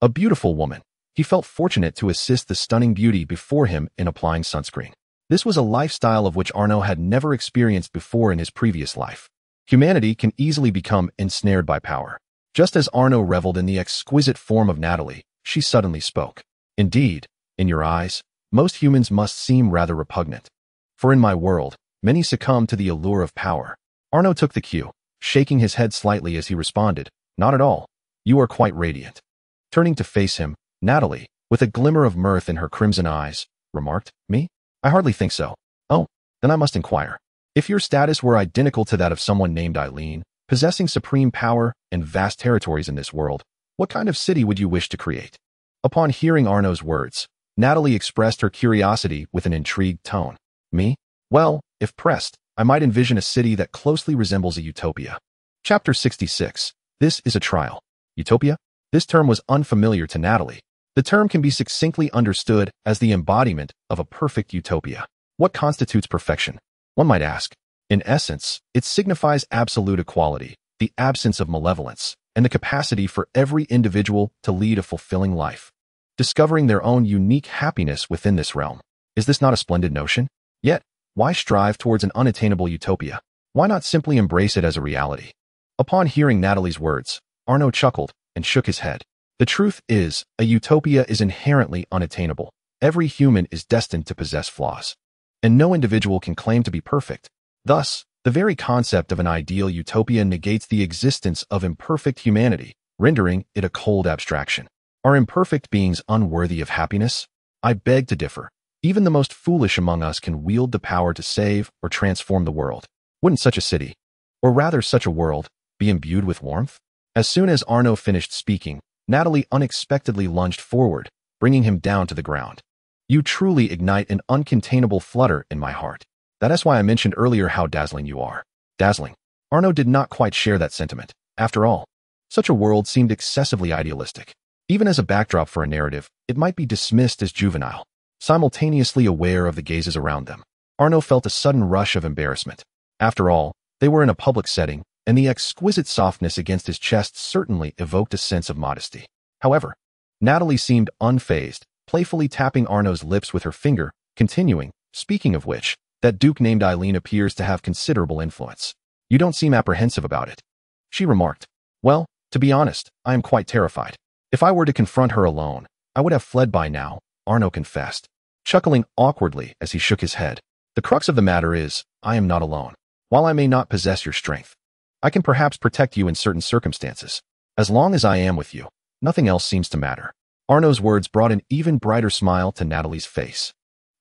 A beautiful woman. He felt fortunate to assist the stunning beauty before him in applying sunscreen. This was a lifestyle of which Arno had never experienced before in his previous life. Humanity can easily become ensnared by power. Just as Arno reveled in the exquisite form of Natalie, she suddenly spoke. Indeed, in your eyes, most humans must seem rather repugnant. For in my world, many succumb to the allure of power. Arno took the cue, shaking his head slightly as he responded, Not at all. You are quite radiant. Turning to face him, Natalie, with a glimmer of mirth in her crimson eyes, remarked, Me? I hardly think so. Oh, then I must inquire. If your status were identical to that of someone named Eileen, possessing supreme power and vast territories in this world, what kind of city would you wish to create? Upon hearing Arno's words, Natalie expressed her curiosity with an intrigued tone. Me? Well, if pressed, I might envision a city that closely resembles a utopia. Chapter 66. This is a trial. Utopia? This term was unfamiliar to Natalie. The term can be succinctly understood as the embodiment of a perfect utopia. What constitutes perfection? One might ask. In essence, it signifies absolute equality, the absence of malevolence, and the capacity for every individual to lead a fulfilling life, discovering their own unique happiness within this realm. Is this not a splendid notion? Yet, why strive towards an unattainable utopia? Why not simply embrace it as a reality? Upon hearing Natalie's words, Arno chuckled and shook his head. The truth is, a utopia is inherently unattainable. Every human is destined to possess flaws, and no individual can claim to be perfect. Thus, the very concept of an ideal utopia negates the existence of imperfect humanity, rendering it a cold abstraction. Are imperfect beings unworthy of happiness? I beg to differ. Even the most foolish among us can wield the power to save or transform the world. Wouldn't such a city, or rather such a world, be imbued with warmth? As soon as Arno finished speaking, Natalie unexpectedly lunged forward, bringing him down to the ground. You truly ignite an uncontainable flutter in my heart. That is why I mentioned earlier how dazzling you are. Dazzling. Arno did not quite share that sentiment. After all, such a world seemed excessively idealistic. Even as a backdrop for a narrative, it might be dismissed as juvenile. Simultaneously aware of the gazes around them, Arno felt a sudden rush of embarrassment. After all, they were in a public setting, and the exquisite softness against his chest certainly evoked a sense of modesty. However, Natalie seemed unfazed, playfully tapping Arno's lips with her finger, continuing, Speaking of which, that Duke named Eileen appears to have considerable influence. You don't seem apprehensive about it, she remarked. Well, to be honest, I am quite terrified. If I were to confront her alone, I would have fled by now, Arno confessed, chuckling awkwardly as he shook his head. The crux of the matter is, I am not alone. While I may not possess your strength, I can perhaps protect you in certain circumstances. As long as I am with you, nothing else seems to matter. Arno's words brought an even brighter smile to Natalie's face.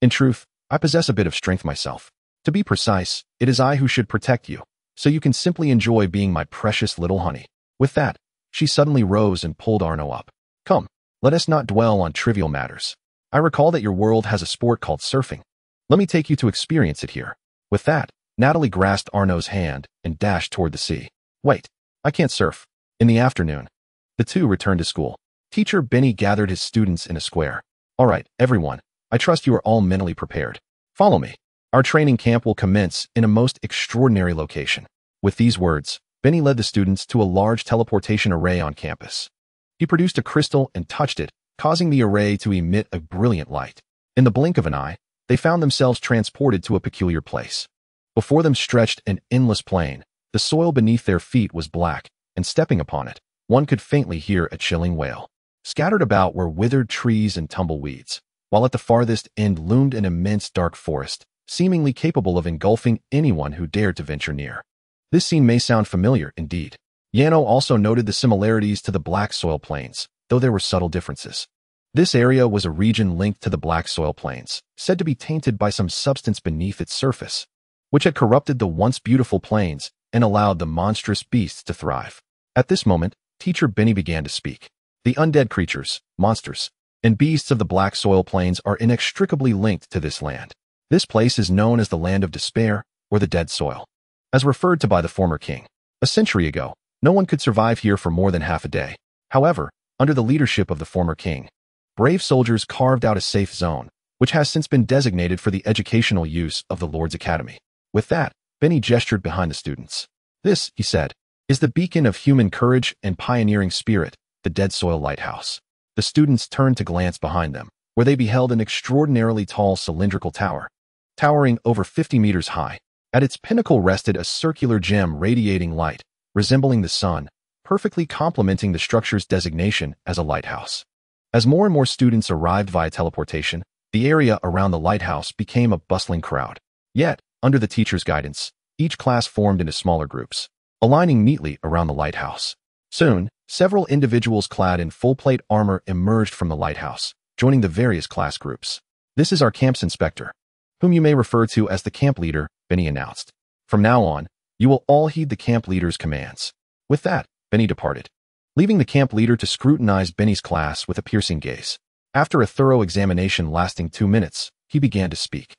In truth, I possess a bit of strength myself. To be precise, it is I who should protect you, so you can simply enjoy being my precious little honey. With that, she suddenly rose and pulled Arno up. Come, let us not dwell on trivial matters. I recall that your world has a sport called surfing. Let me take you to experience it here. With that, Natalie grasped Arno's hand and dashed toward the sea. Wait, I can't surf. In the afternoon, the two returned to school. Teacher Benny gathered his students in a square. All right, everyone, I trust you are all mentally prepared. Follow me. Our training camp will commence in a most extraordinary location. With these words, Benny led the students to a large teleportation array on campus. He produced a crystal and touched it, causing the array to emit a brilliant light. In the blink of an eye, they found themselves transported to a peculiar place. Before them stretched an endless plain. The soil beneath their feet was black, and stepping upon it, one could faintly hear a chilling wail. Scattered about were withered trees and tumbleweeds, while at the farthest end loomed an immense dark forest, seemingly capable of engulfing anyone who dared to venture near. This scene may sound familiar indeed. Yano also noted the similarities to the black soil plains, though there were subtle differences. This area was a region linked to the black soil plains, said to be tainted by some substance beneath its surface, which had corrupted the once beautiful plains and allowed the monstrous beasts to thrive. At this moment, Teacher Benny began to speak. The undead creatures, monsters, and beasts of the black soil plains are inextricably linked to this land. This place is known as the Land of Despair, or the Dead Soil, as referred to by the former king. A century ago, no one could survive here for more than half a day. However, under the leadership of the former king, brave soldiers carved out a safe zone, which has since been designated for the educational use of the Lord's Academy. With that, Benny gestured behind the students. This, he said, is the beacon of human courage and pioneering spirit, the Dead Soil Lighthouse. The students turned to glance behind them, where they beheld an extraordinarily tall cylindrical tower, towering over 50 meters high. At its pinnacle rested a circular gem radiating light, resembling the sun, perfectly complementing the structure's designation as a lighthouse. As more and more students arrived via teleportation, the area around the lighthouse became a bustling crowd. Yet, under the teacher's guidance, each class formed into smaller groups, aligning neatly around the lighthouse. Soon, several individuals clad in full-plate armor emerged from the lighthouse, joining the various class groups. This is our camp's inspector, whom you may refer to as the camp leader, Benny announced. From now on, you will all heed the camp leader's commands. With that, Benny departed, leaving the camp leader to scrutinize Benny's class with a piercing gaze. After a thorough examination lasting 2 minutes, he began to speak.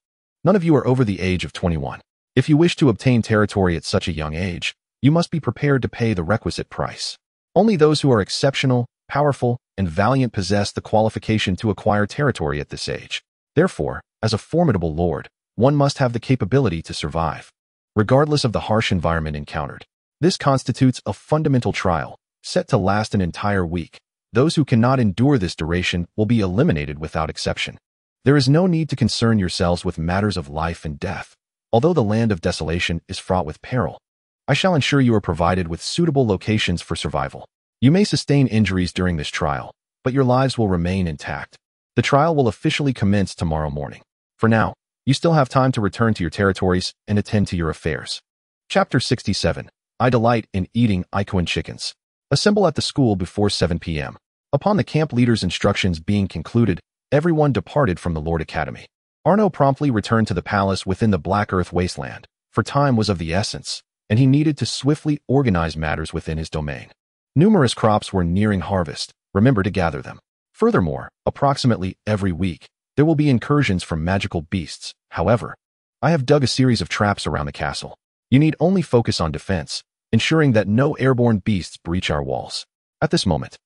None of you are over the age of 21. If you wish to obtain territory at such a young age, you must be prepared to pay the requisite price. Only those who are exceptional, powerful, and valiant possess the qualification to acquire territory at this age. Therefore, as a formidable lord, one must have the capability to survive, regardless of the harsh environment encountered. This constitutes a fundamental trial, set to last an entire week. Those who cannot endure this duration will be eliminated without exception. There is no need to concern yourselves with matters of life and death. Although the Land of Desolation is fraught with peril, I shall ensure you are provided with suitable locations for survival. You may sustain injuries during this trial, but your lives will remain intact. The trial will officially commence tomorrow morning. For now, you still have time to return to your territories and attend to your affairs. Chapter 67. I delight in eating Ikoan chickens. Assemble at the school before 7 p.m. Upon the camp leader's instructions being concluded, everyone departed from the Lord Academy. Arno promptly returned to the palace within the Black Earth wasteland, for time was of the essence, and he needed to swiftly organize matters within his domain. Numerous crops were nearing harvest. Remember to gather them. Furthermore, approximately every week, there will be incursions from magical beasts. However, I have dug a series of traps around the castle. You need only focus on defense, ensuring that no airborne beasts breach our walls. At this moment,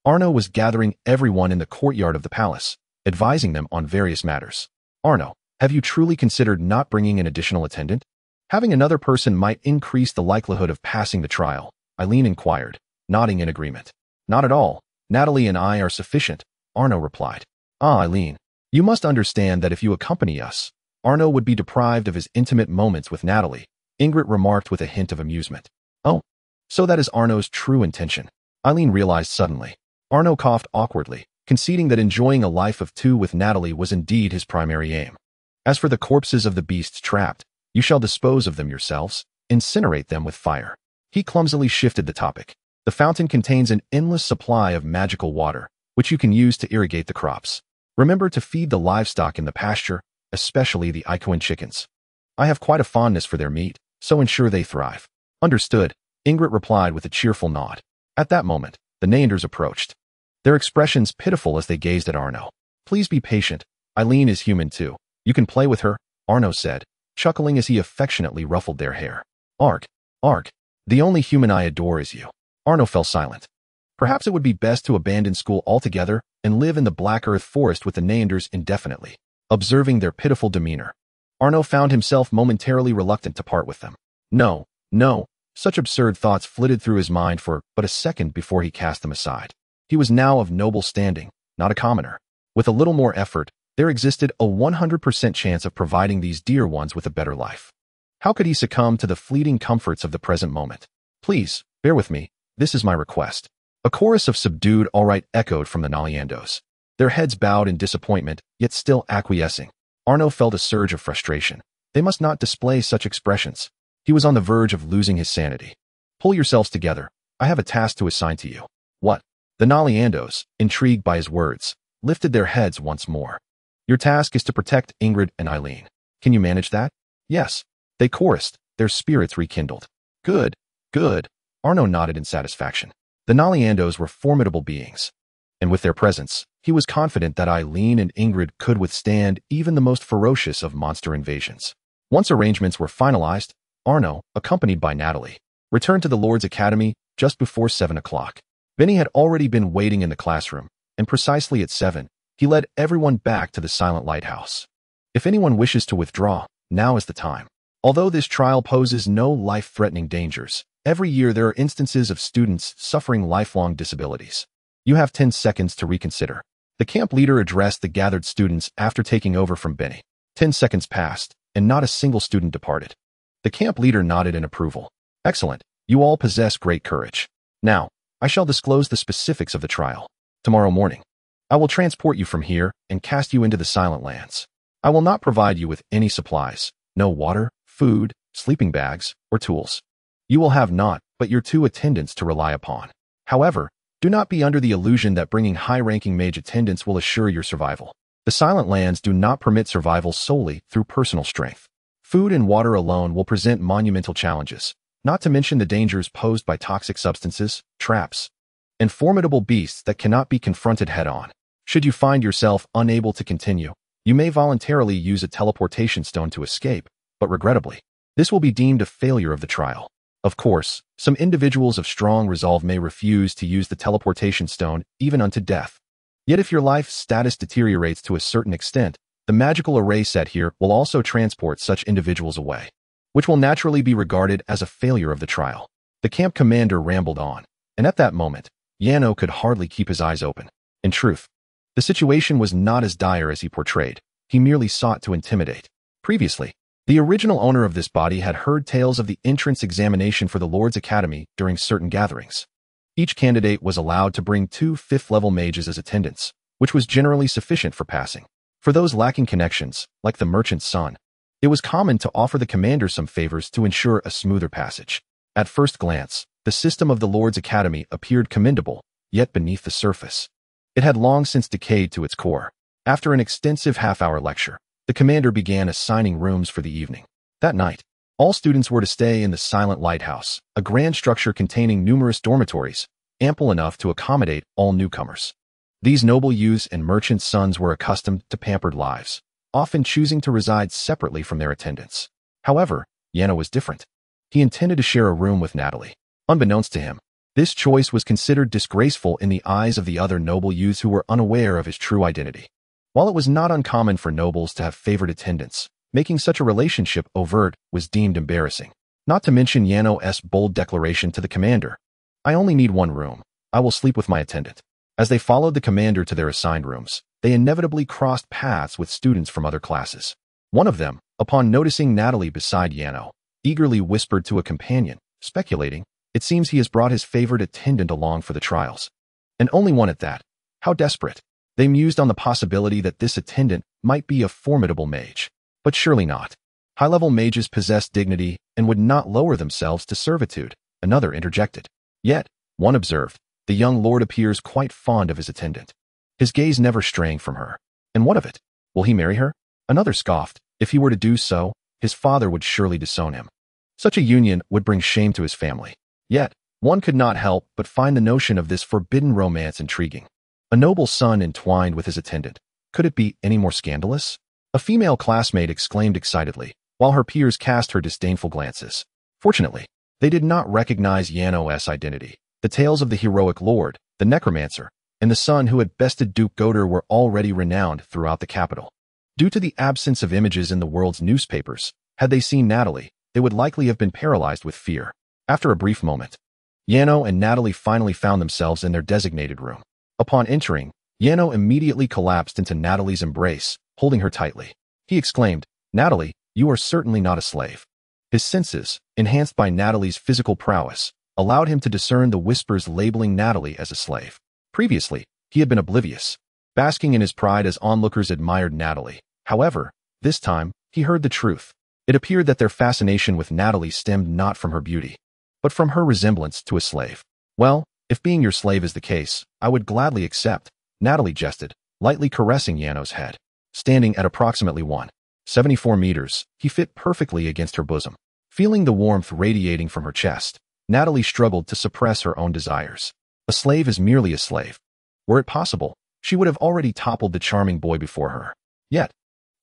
Arno was gathering everyone in the courtyard of the palace, advising them on various matters. Arno, have you truly considered not bringing an additional attendant? Having another person might increase the likelihood of passing the trial, Eileen inquired, nodding in agreement. Not at all. Natalie and I are sufficient, Arno replied. Ah, Eileen, you must understand that if you accompany us, Arno would be deprived of his intimate moments with Natalie, Ingrid remarked with a hint of amusement. Oh, so that is Arno's true intention, Eileen realized suddenly. Arno coughed awkwardly, conceding that enjoying a life of two with Natalie was indeed his primary aim. As for the corpses of the beasts trapped, you shall dispose of them yourselves, incinerate them with fire. He clumsily shifted the topic. The fountain contains an endless supply of magical water, which you can use to irrigate the crops. Remember to feed the livestock in the pasture, especially the Ikoan chickens. I have quite a fondness for their meat, so ensure they thrive. Understood, Ingrid replied with a cheerful nod. At that moment, the Neanders approached, their expressions pitiful as they gazed at Arno. Please be patient, Eileen is human too. You can play with her, Arno said, chuckling as he affectionately ruffled their hair. Ark, the only human I adore is you. Arno fell silent. Perhaps it would be best to abandon school altogether and live in the Black Earth forest with the Neanders indefinitely. Observing their pitiful demeanor, Arno found himself momentarily reluctant to part with them. No, such absurd thoughts flitted through his mind for but a second before he cast them aside. He was now of noble standing, not a commoner. With a little more effort, There existed a 100% chance of providing these dear ones with a better life. How could he succumb to the fleeting comforts of the present moment? Please, bear with me, this is my request. A chorus of subdued all right echoed from the Naliandos. Their heads bowed in disappointment, yet still acquiescing. Arno felt a surge of frustration. They must not display such expressions. He was on the verge of losing his sanity. Pull yourselves together. I have a task to assign to you. What? The Naliandos, intrigued by his words, lifted their heads once more. Your task is to protect Ingrid and Eileen. Can you manage that? Yes. They chorused, their spirits rekindled. Good, good. Arno nodded in satisfaction. The Naliandos were formidable beings, and with their presence, he was confident that Eileen and Ingrid could withstand even the most ferocious of monster invasions. Once arrangements were finalized, Arno, accompanied by Natalie, returned to the Lord's Academy just before 7 o'clock. Benny had already been waiting in the classroom, and precisely at 7, he led everyone back to the silent lighthouse. If anyone wishes to withdraw, now is the time. Although this trial poses no life-threatening dangers, every year there are instances of students suffering lifelong disabilities. You have 10 seconds to reconsider. The camp leader addressed the gathered students after taking over from Benny. 10 seconds passed, and not a single student departed. The camp leader nodded in approval. Excellent. You all possess great courage. Now, I shall disclose the specifics of the trial. Tomorrow morning, I will transport you from here and cast you into the Silent Lands. I will not provide you with any supplies, no water, food, sleeping bags, or tools. You will have naught but your 2 attendants to rely upon. However, do not be under the illusion that bringing high-ranking mage attendants will assure your survival. The Silent Lands do not permit survival solely through personal strength. Food and water alone will present monumental challenges, not to mention the dangers posed by toxic substances, traps, and formidable beasts that cannot be confronted head-on. Should you find yourself unable to continue, you may voluntarily use a teleportation stone to escape, but regrettably, this will be deemed a failure of the trial. Of course, some individuals of strong resolve may refuse to use the teleportation stone even unto death. Yet if your life status deteriorates to a certain extent, the magical array set here will also transport such individuals away, which will naturally be regarded as a failure of the trial. The camp commander rambled on, and at that moment, Yano could hardly keep his eyes open. In truth, the situation was not as dire as he portrayed. He merely sought to intimidate. Previously, the original owner of this body had heard tales of the entrance examination for the Lord's Academy during certain gatherings. Each candidate was allowed to bring 2 5th-level mages as attendants, which was generally sufficient for passing. For those lacking connections, like the merchant's son, it was common to offer the commander some favors to ensure a smoother passage. At first glance, the system of the Lord's Academy appeared commendable, yet beneath the surface, it had long since decayed to its core. After an extensive half-hour lecture, the commander began assigning rooms for the evening. That night, all students were to stay in the Silent Lighthouse, a grand structure containing numerous dormitories, ample enough to accommodate all newcomers. These noble youths and merchants' sons were accustomed to pampered lives, often choosing to reside separately from their attendants. However, Yano was different. He intended to share a room with Natalie. Unbeknownst to him, this choice was considered disgraceful in the eyes of the other noble youths who were unaware of his true identity. While it was not uncommon for nobles to have favored attendants, making such a relationship overt was deemed embarrassing. Not to mention Yano's bold declaration to the commander. I only need 1 room. I will sleep with my attendant. As they followed the commander to their assigned rooms, they inevitably crossed paths with students from other classes. One of them, upon noticing Natalie beside Yano, eagerly whispered to a companion, speculating, it seems he has brought his favored attendant along for the trials. And only one at that. How desperate. They mused on the possibility that this attendant might be a formidable mage. But surely not. High-level mages possess dignity and would not lower themselves to servitude, another interjected. Yet, one observed, the young lord appears quite fond of his attendant, his gaze never straying from her. And what of it? Will he marry her? Another scoffed. If he were to do so, his father would surely disown him. Such a union would bring shame to his family. Yet, one could not help but find the notion of this forbidden romance intriguing. A noble son entwined with his attendant. Could it be any more scandalous? A female classmate exclaimed excitedly, while her peers cast her disdainful glances. Fortunately, they did not recognize Yano's identity. The tales of the heroic lord, the necromancer, and the son who had bested Duke Goder were already renowned throughout the capital. Due to the absence of images in the world's newspapers, had they seen Natalie, they would likely have been paralyzed with fear. After a brief moment, Yano and Natalie finally found themselves in their designated room. Upon entering, Yano immediately collapsed into Natalie's embrace, holding her tightly. He exclaimed, "Natalie, you are certainly not a slave." His senses, enhanced by Natalie's physical prowess, allowed him to discern the whispers labeling Natalie as a slave. Previously, he had been oblivious, basking in his pride as onlookers admired Natalie. However, this time, he heard the truth. It appeared that their fascination with Natalie stemmed not from her beauty, but from her resemblance to a slave. "Well, if being your slave is the case, I would gladly accept," Natalie jested, lightly caressing Yano's head. Standing at approximately 174 meters, he fit perfectly against her bosom. Feeling the warmth radiating from her chest, Natalie struggled to suppress her own desires. A slave is merely a slave. Were it possible, she would have already toppled the charming boy before her. Yet,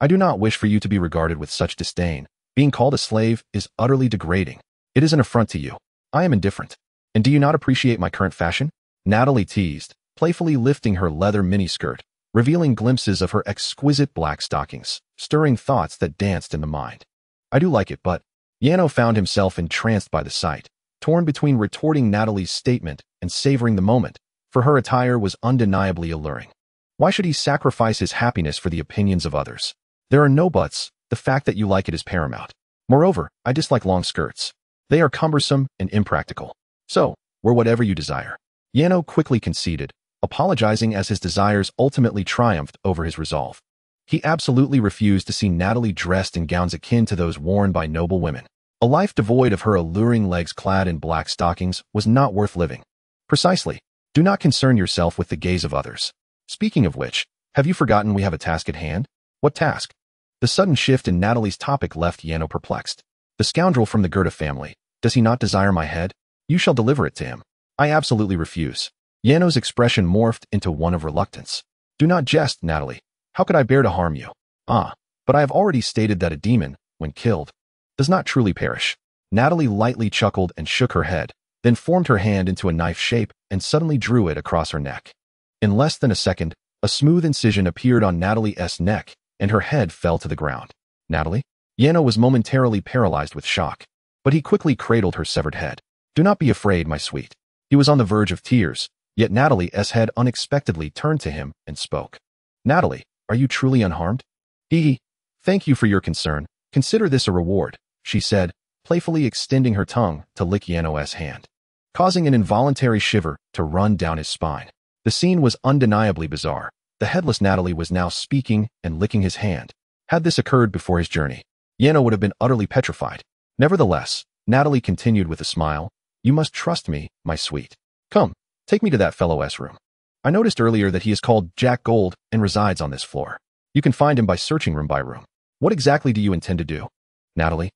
I do not wish for you to be regarded with such disdain. Being called a slave is utterly degrading. It is an affront to you. I am indifferent. And do you not appreciate my current fashion? Natalie teased, playfully lifting her leather miniskirt, revealing glimpses of her exquisite black stockings, stirring thoughts that danced in the mind. I do like it, but Yano found himself entranced by the sight, torn between retorting Natalie's statement and savoring the moment, for her attire was undeniably alluring. Why should he sacrifice his happiness for the opinions of others? There are no buts, the fact that you like it is paramount. Moreover, I dislike long skirts. They are cumbersome and impractical. So, wear whatever you desire. Yano quickly conceded, apologizing as his desires ultimately triumphed over his resolve. He absolutely refused to see Natalie dressed in gowns akin to those worn by noble women. A life devoid of her alluring legs clad in black stockings was not worth living. Precisely. Do not concern yourself with the gaze of others. Speaking of which, have you forgotten we have a task at hand? What task? The sudden shift in Natalie's topic left Yano perplexed. The scoundrel from the Goethe family, does he not desire my head? You shall deliver it to him. I absolutely refuse. Yano's expression morphed into one of reluctance. Do not jest, Natalie. How could I bear to harm you? Ah, but I have already stated that a demon, when killed, does not truly perish. Natalie lightly chuckled and shook her head, then formed her hand into a knife shape and suddenly drew it across her neck. In less than a second, a smooth incision appeared on Natalie's neck, and her head fell to the ground. Natalie? Yano was momentarily paralyzed with shock, but he quickly cradled her severed head. Do not be afraid, my sweet. He was on the verge of tears, yet Natalie's head unexpectedly turned to him and spoke. Natalie, are you truly unharmed? Thank you for your concern. Consider this a reward, she said, playfully extending her tongue to lick Yano's hand, causing an involuntary shiver to run down his spine. The scene was undeniably bizarre. The headless Natalie was now speaking and licking his hand. Had this occurred before his journey, Yano would have been utterly petrified. Nevertheless, Natalie continued with a smile, you must trust me, my sweet. Come, take me to that fellow's room. I noticed earlier that he is called Jack Gold and resides on this floor. You can find him by searching room by room. What exactly do you intend to do? Natalie,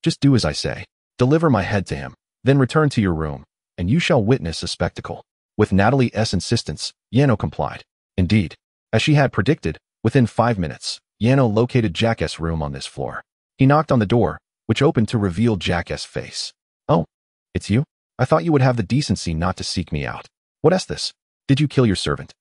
just do as I say. Deliver my head to him, then return to your room, and you shall witness a spectacle. With Natalie's insistence, Yano complied. Indeed, as she had predicted, within 5 minutes, Yano located Jack's room on this floor. He knocked on the door, which opened to reveal Jack's face. Oh, it's you? I thought you would have the decency not to seek me out. What is this? Did you kill your servant?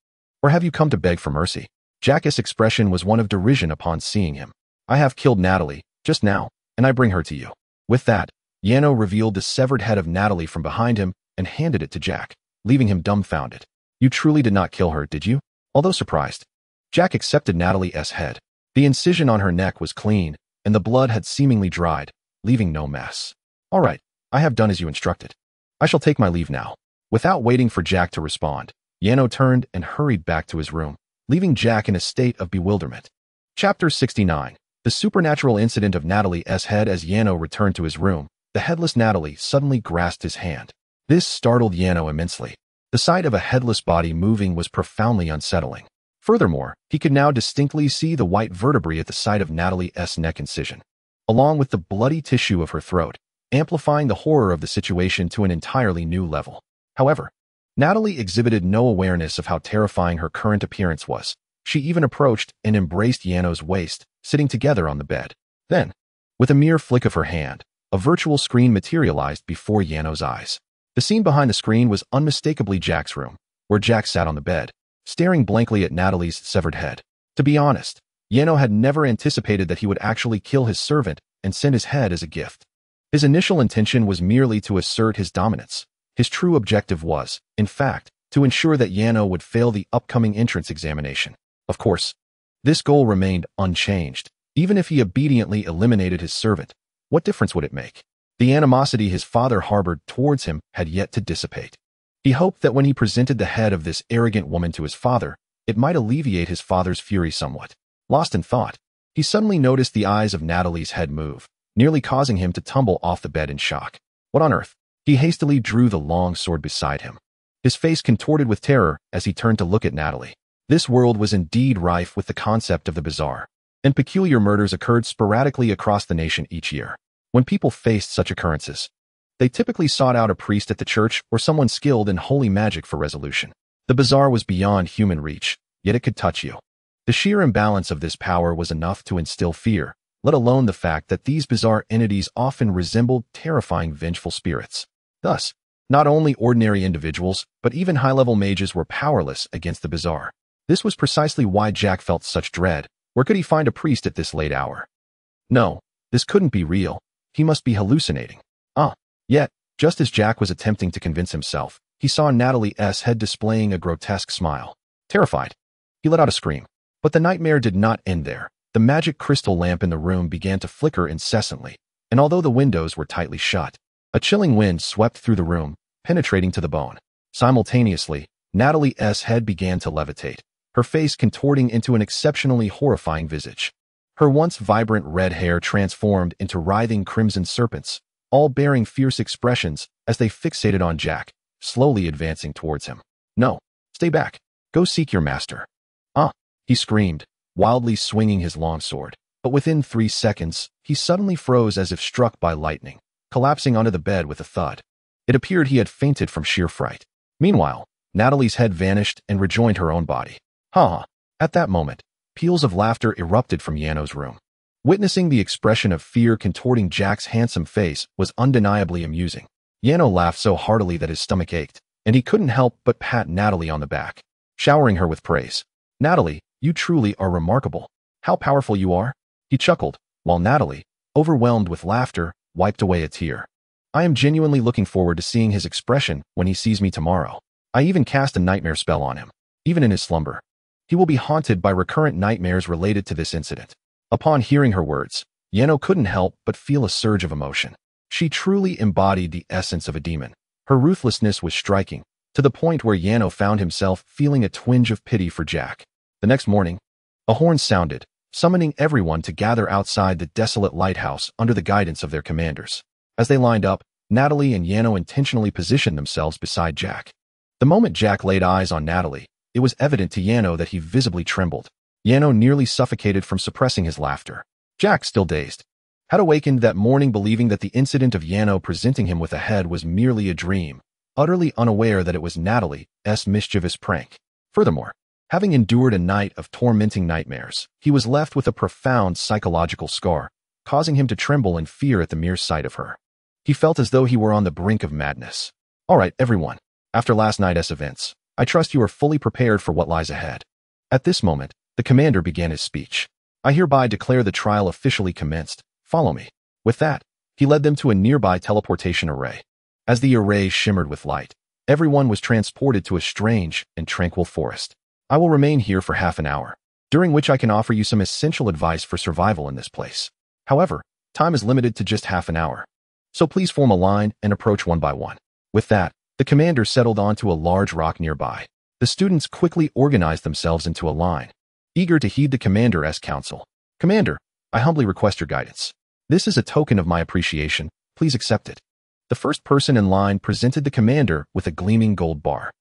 Or have you come to beg for mercy? Jack's expression was one of derision upon seeing him. I have killed Natalie, just now, and I bring her to you. With that, Yano revealed the severed head of Natalie from behind him and handed it to Jack, leaving him dumbfounded. You truly did not kill her, did you? Although surprised, Jack accepted Natalie's head. The incision on her neck was clean, and the blood had seemingly dried, leaving no mess. All right, I have done as you instructed. I shall take my leave now. Without waiting for Jack to respond, Yano turned and hurried back to his room, leaving Jack in a state of bewilderment. Chapter 69. The supernatural incident of Natalie's head. As Yano returned to his room, the headless Natalie suddenly grasped his hand. This startled Yano immensely. The sight of a headless body moving was profoundly unsettling. Furthermore, he could now distinctly see the white vertebrae at the site of Natalie's neck incision, along with the bloody tissue of her throat, amplifying the horror of the situation to an entirely new level. However, Natalie exhibited no awareness of how terrifying her current appearance was. She even approached and embraced Yano's waist, sitting together on the bed. Then, with a mere flick of her hand, a virtual screen materialized before Yano's eyes. The scene behind the screen was unmistakably Jack's room, where Jack sat on the bed, staring blankly at Natalie's severed head. To be honest, Yano had never anticipated that he would actually kill his servant and send his head as a gift. His initial intention was merely to assert his dominance. His true objective was, in fact, to ensure that Yano would fail the upcoming entrance examination. Of course, This goal remained unchanged. Even if he obediently eliminated his servant, what difference would it make? The animosity his father harbored towards him had yet to dissipate. He hoped that when he presented the head of this arrogant woman to his father, it might alleviate his father's fury somewhat. Lost in thought, he suddenly noticed the eyes of Natalie's head move, nearly causing him to tumble off the bed in shock. What on earth? He hastily drew the long sword beside him. His face contorted with terror as he turned to look at Natalie. This world was indeed rife with the concept of the bizarre, and peculiar murders occurred sporadically across the nation each year. When people faced such occurrences, they typically sought out a priest at the church or someone skilled in holy magic for resolution. The bizarre was beyond human reach, yet it could touch you. The sheer imbalance of this power was enough to instill fear, let alone the fact that these bizarre entities often resembled terrifying vengeful spirits. Thus, not only ordinary individuals, but even high-level mages were powerless against the bizarre. This was precisely why Jack felt such dread. Where could he find a priest at this late hour? No, this couldn't be real. He must be hallucinating. Yet, just as Jack was attempting to convince himself, he saw Natalie's head displaying a grotesque smile. Terrified, he let out a scream. But the nightmare did not end there. The magic crystal lamp in the room began to flicker incessantly, and although the windows were tightly shut, a chilling wind swept through the room, penetrating to the bone. Simultaneously, Natalie's head began to levitate, her face contorting into an exceptionally horrifying visage. Her once vibrant red hair transformed into writhing crimson serpents, all bearing fierce expressions as they fixated on Jack, slowly advancing towards him. No, stay back. Go seek your master. He screamed, wildly swinging his long sword. But within 3 seconds, he suddenly froze as if struck by lightning, collapsing onto the bed with a thud. It appeared he had fainted from sheer fright. Meanwhile, Natalie's head vanished and rejoined her own body. At that moment, peals of laughter erupted from Yano's room. Witnessing the expression of fear contorting Jack's handsome face was undeniably amusing. Yano laughed so heartily that his stomach ached, and he couldn't help but pat Natalie on the back, showering her with praise. Natalie, you truly are remarkable. How powerful you are. He chuckled, while Natalie, overwhelmed with laughter, wiped away a tear. I am genuinely looking forward to seeing his expression when he sees me tomorrow. I even cast a nightmare spell on him, even in his slumber. He will be haunted by recurrent nightmares related to this incident. Upon hearing her words, Yano couldn't help but feel a surge of emotion. She truly embodied the essence of a demon. Her ruthlessness was striking, to the point where Yano found himself feeling a twinge of pity for Jack. The next morning, a horn sounded, summoning everyone to gather outside the desolate lighthouse under the guidance of their commanders. As they lined up, Natalie and Yano intentionally positioned themselves beside Jack. The moment Jack laid eyes on Natalie, it was evident to Yano that he visibly trembled. Yano nearly suffocated from suppressing his laughter. Jack, still dazed, had awakened that morning believing that the incident of Yano presenting him with a head was merely a dream, utterly unaware that it was Natalie's mischievous prank. Furthermore, having endured a night of tormenting nightmares, he was left with a profound psychological scar, causing him to tremble in fear at the mere sight of her. He felt as though he were on the brink of madness. All right, everyone. After last night's events, I trust you are fully prepared for what lies ahead. At this moment, the commander began his speech. I hereby declare the trial officially commenced. Follow me. With that, he led them to a nearby teleportation array. As the array shimmered with light, everyone was transported to a strange and tranquil forest. I will remain here for half an hour, during which I can offer you some essential advice for survival in this place. However, time is limited to just half an hour, so please form a line and approach one by one. With that, the commander settled onto a large rock nearby. The students quickly organized themselves into a line, eager to heed the commander's counsel. Commander, I humbly request your guidance. This is a token of my appreciation. Please accept it. The first person in line presented the commander with a gleaming gold bar.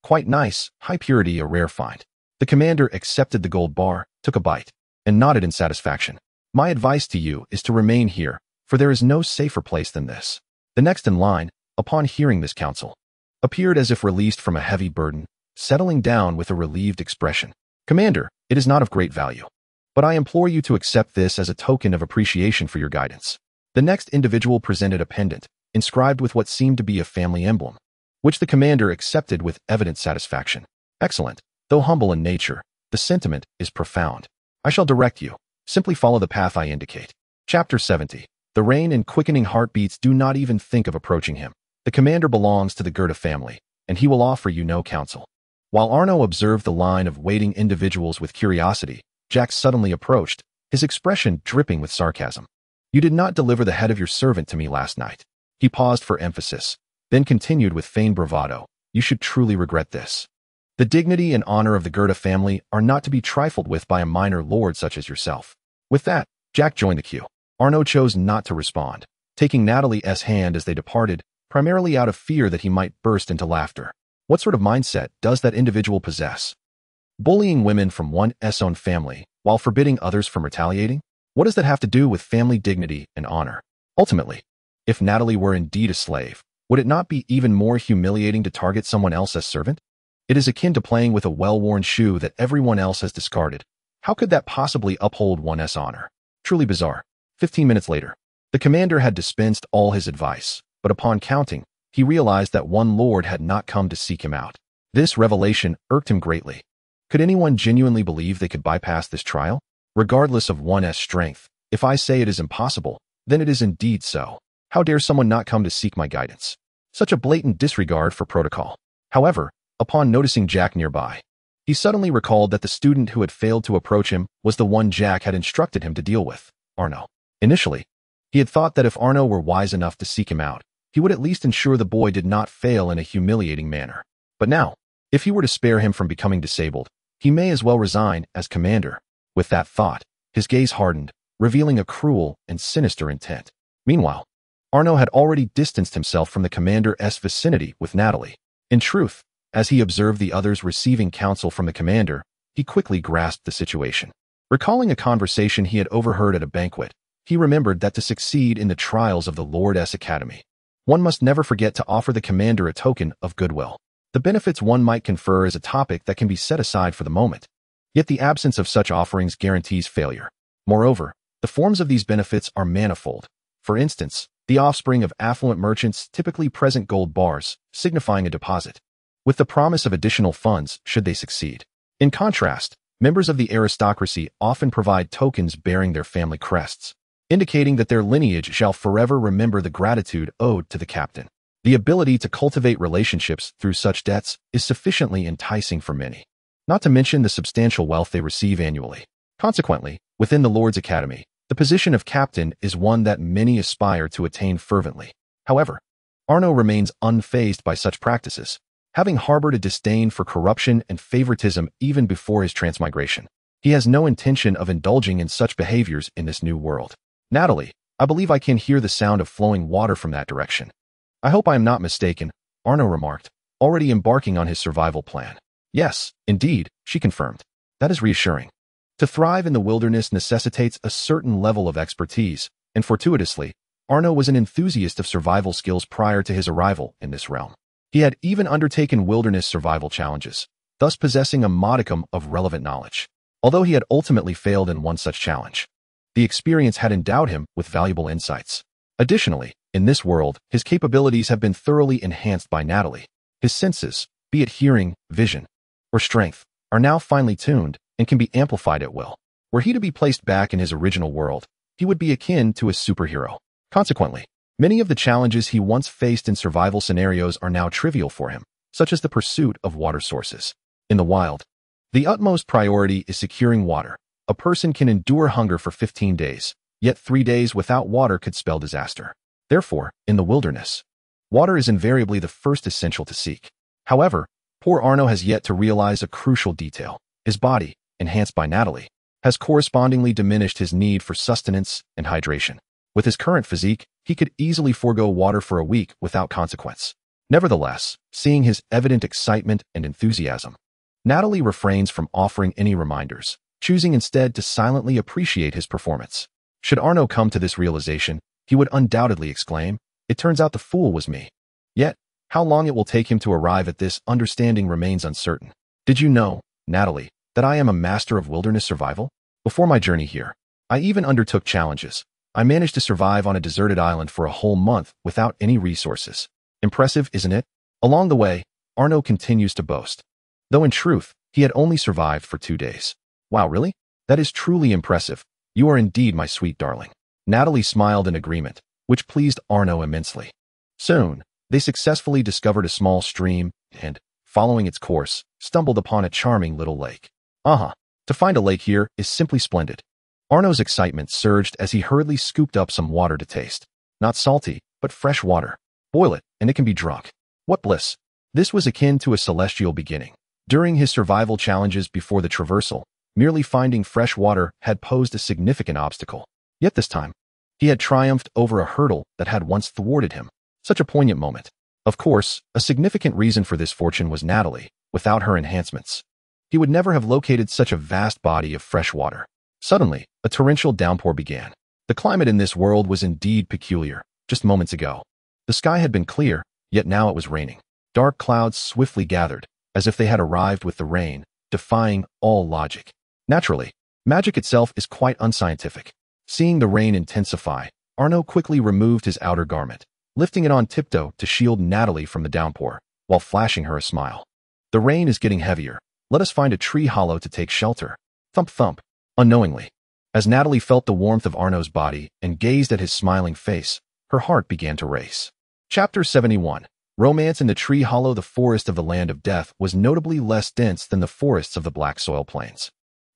Quite nice, high purity, a rare find. The commander accepted the gold bar, took a bite, and nodded in satisfaction. My advice to you is to remain here, for there is no safer place than this. The next in line, upon hearing this counsel, appeared as if released from a heavy burden, settling down with a relieved expression. Commander, it is not of great value, but I implore you to accept this as a token of appreciation for your guidance. The next individual presented a pendant, inscribed with what seemed to be a family emblem, which the commander accepted with evident satisfaction. Excellent. Though humble in nature, the sentiment is profound. I shall direct you. Simply follow the path I indicate. Chapter 70. The rain and quickening heartbeats. Do not even think of approaching him. The commander belongs to the Gerda family, and he will offer you no counsel. While Arno observed the line of waiting individuals with curiosity, Jack suddenly approached, his expression dripping with sarcasm. You did not deliver the head of your servant to me last night. He paused for emphasis, then continued with feigned bravado. You should truly regret this. The dignity and honor of the Gerda family are not to be trifled with by a minor lord such as yourself. With that, Jack joined the queue. Arno chose not to respond, taking Natalie's hand as they departed, primarily out of fear that he might burst into laughter. What sort of mindset does that individual possess? Bullying women from one's own family, while forbidding others from retaliating? What does that have to do with family dignity and honor? Ultimately, if Natalie were indeed a slave, would it not be even more humiliating to target someone else as servant? It is akin to playing with a well-worn shoe that everyone else has discarded. How could that possibly uphold one's honor? Truly bizarre. 15 minutes later, the commander had dispensed all his advice, but upon counting, he realized that one lord had not come to seek him out. This revelation irked him greatly. Could anyone genuinely believe they could bypass this trial? Regardless of one's strength, if I say it is impossible, then it is indeed so. How dare someone not come to seek my guidance? Such a blatant disregard for protocol. However, upon noticing Jack nearby, he suddenly recalled that the student who had failed to approach him was the one Jack had instructed him to deal with, Arno. Initially, he had thought that if Arno were wise enough to seek him out, he would at least ensure the boy did not fail in a humiliating manner. But now, if he were to spare him from becoming disabled, he may as well resign as commander. With that thought, his gaze hardened, revealing a cruel and sinister intent. Meanwhile, Arno had already distanced himself from the commander's vicinity with Natalie. In truth, as he observed the others receiving counsel from the commander, he quickly grasped the situation. Recalling a conversation he had overheard at a banquet, he remembered that to succeed in the trials of the Lord's Academy, one must never forget to offer the commander a token of goodwill. The benefits one might confer is a topic that can be set aside for the moment. Yet the absence of such offerings guarantees failure. Moreover, the forms of these benefits are manifold. For instance, the offspring of affluent merchants typically present gold bars, signifying a deposit, with the promise of additional funds should they succeed. In contrast, members of the aristocracy often provide tokens bearing their family crests, indicating that their lineage shall forever remember the gratitude owed to the captain. The ability to cultivate relationships through such debts is sufficiently enticing for many, not to mention the substantial wealth they receive annually. Consequently, within the Lord's Academy, the position of captain is one that many aspire to attain fervently. However, Arno remains unfazed by such practices, having harbored a disdain for corruption and favoritism even before his transmigration. He has no intention of indulging in such behaviors in this new world. Natalie, I believe I can hear the sound of flowing water from that direction. I hope I am not mistaken, Arno remarked, already embarking on his survival plan. Yes, indeed, she confirmed. That is reassuring. To thrive in the wilderness necessitates a certain level of expertise, and fortuitously, Arno was an enthusiast of survival skills prior to his arrival in this realm. He had even undertaken wilderness survival challenges, thus possessing a modicum of relevant knowledge. Although he had ultimately failed in one such challenge, the experience had endowed him with valuable insights. Additionally, in this world, his capabilities have been thoroughly enhanced by Natalie. His senses, be it hearing, vision, or strength, are now finely tuned and can be amplified at will. Were he to be placed back in his original world, he would be akin to a superhero. Consequently, many of the challenges he once faced in survival scenarios are now trivial for him, such as the pursuit of water sources. In the wild, the utmost priority is securing water. A person can endure hunger for 15 days, yet 3 days without water could spell disaster. Therefore, in the wilderness, water is invariably the first essential to seek. However, poor Arno has yet to realize a crucial detail. His body, enhanced by Natalie, has correspondingly diminished his need for sustenance and hydration. With his current physique, he could easily forego water for a week without consequence. Nevertheless, seeing his evident excitement and enthusiasm, Natalie refrains from offering any reminders, choosing instead to silently appreciate his performance. Should Arno come to this realization, he would undoubtedly exclaim, "It turns out the fool was me." Yet, how long it will take him to arrive at this understanding remains uncertain. Did you know, Natalie, that I am a master of wilderness survival? Before my journey here, I even undertook challenges. I managed to survive on a deserted island for a whole month without any resources. Impressive, isn't it? Along the way, Arno continues to boast, though in truth, he had only survived for 2 days. Wow, really? That is truly impressive. You are indeed my sweet darling. Natalie smiled in agreement, which pleased Arno immensely. Soon, they successfully discovered a small stream and, following its course, stumbled upon a charming little lake. To find a lake here is simply splendid. Arno's excitement surged as he hurriedly scooped up some water to taste. Not salty, but fresh water. Boil it, and it can be drunk. What bliss! This was akin to a celestial beginning. During his survival challenges before the traversal, merely finding fresh water had posed a significant obstacle. Yet this time, he had triumphed over a hurdle that had once thwarted him. Such a poignant moment. Of course, a significant reason for this fortune was Natalie. Without her enhancements, he would never have located such a vast body of fresh water. Suddenly, a torrential downpour began. The climate in this world was indeed peculiar. Just moments ago, the sky had been clear, yet now it was raining. Dark clouds swiftly gathered, as if they had arrived with the rain, defying all logic. Naturally, magic itself is quite unscientific. Seeing the rain intensify, Arno quickly removed his outer garment, lifting it on tiptoe to shield Natalie from the downpour, while flashing her a smile. The rain is getting heavier. Let us find a tree hollow to take shelter. Thump thump. Unknowingly, as Natalie felt the warmth of Arno's body and gazed at his smiling face, her heart began to race. Chapter 71. Romance in the Tree Hollow. The forest of the Land of Death was notably less dense than the forests of the Black Soil Plains,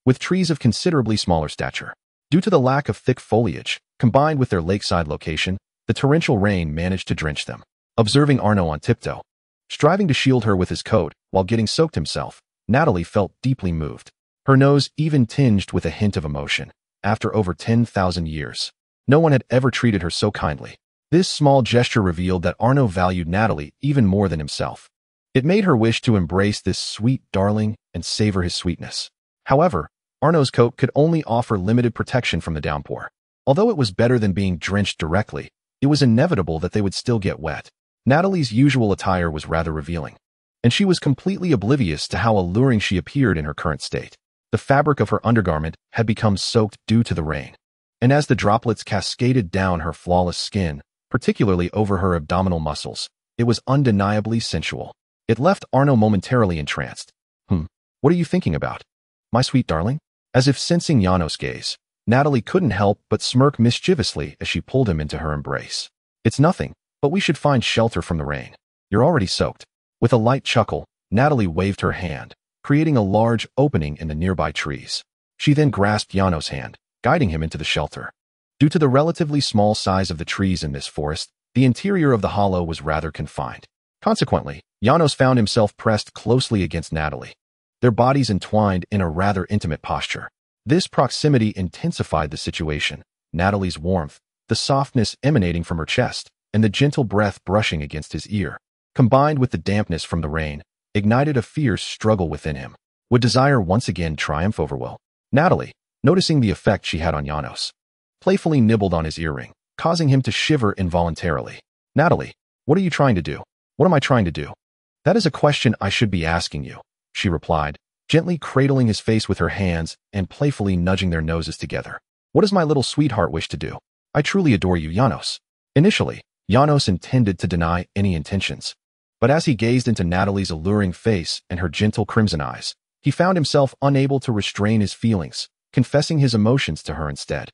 with trees of considerably smaller stature. Due to the lack of thick foliage, combined with their lakeside location, the torrential rain managed to drench them. Observing Arno on tiptoe, striving to shield her with his coat while getting soaked himself, Natalie felt deeply moved. Her nose even tinged with a hint of emotion. After over 10,000 years, no one had ever treated her so kindly. This small gesture revealed that Arno valued Natalie even more than himself. It made her wish to embrace this sweet darling and savor his sweetness. However, Arno's coat could only offer limited protection from the downpour. Although it was better than being drenched directly, it was inevitable that they would still get wet. Natalie's usual attire was rather revealing, and she was completely oblivious to how alluring she appeared in her current state. The fabric of her undergarment had become soaked due to the rain, and as the droplets cascaded down her flawless skin, particularly over her abdominal muscles, it was undeniably sensual. It left Arno momentarily entranced. What are you thinking about, my sweet darling? As if sensing Janos' gaze, Natalie couldn't help but smirk mischievously as she pulled him into her embrace. It's nothing, but we should find shelter from the rain. You're already soaked. With a light chuckle, Natalie waved her hand, creating a large opening in the nearby trees. She then grasped Janos' hand, guiding him into the shelter. Due to the relatively small size of the trees in this forest, the interior of the hollow was rather confined. Consequently, Janos found himself pressed closely against Natalie, their bodies entwined in a rather intimate posture. This proximity intensified the situation. Natalie's warmth, the softness emanating from her chest, and the gentle breath brushing against his ear, combined with the dampness from the rain, ignited a fierce struggle within him. Would desire once again triumph over will? Natalie, noticing the effect she had on Janos, playfully nibbled on his earring, causing him to shiver involuntarily. Natalie, what are you trying to do? What am I trying to do? That is a question I should be asking you, she replied, gently cradling his face with her hands and playfully nudging their noses together. What does my little sweetheart wish to do? I truly adore you, Janos. Initially, Janos intended to deny any intentions, but as he gazed into Natalie's alluring face and her gentle crimson eyes, he found himself unable to restrain his feelings, confessing his emotions to her instead.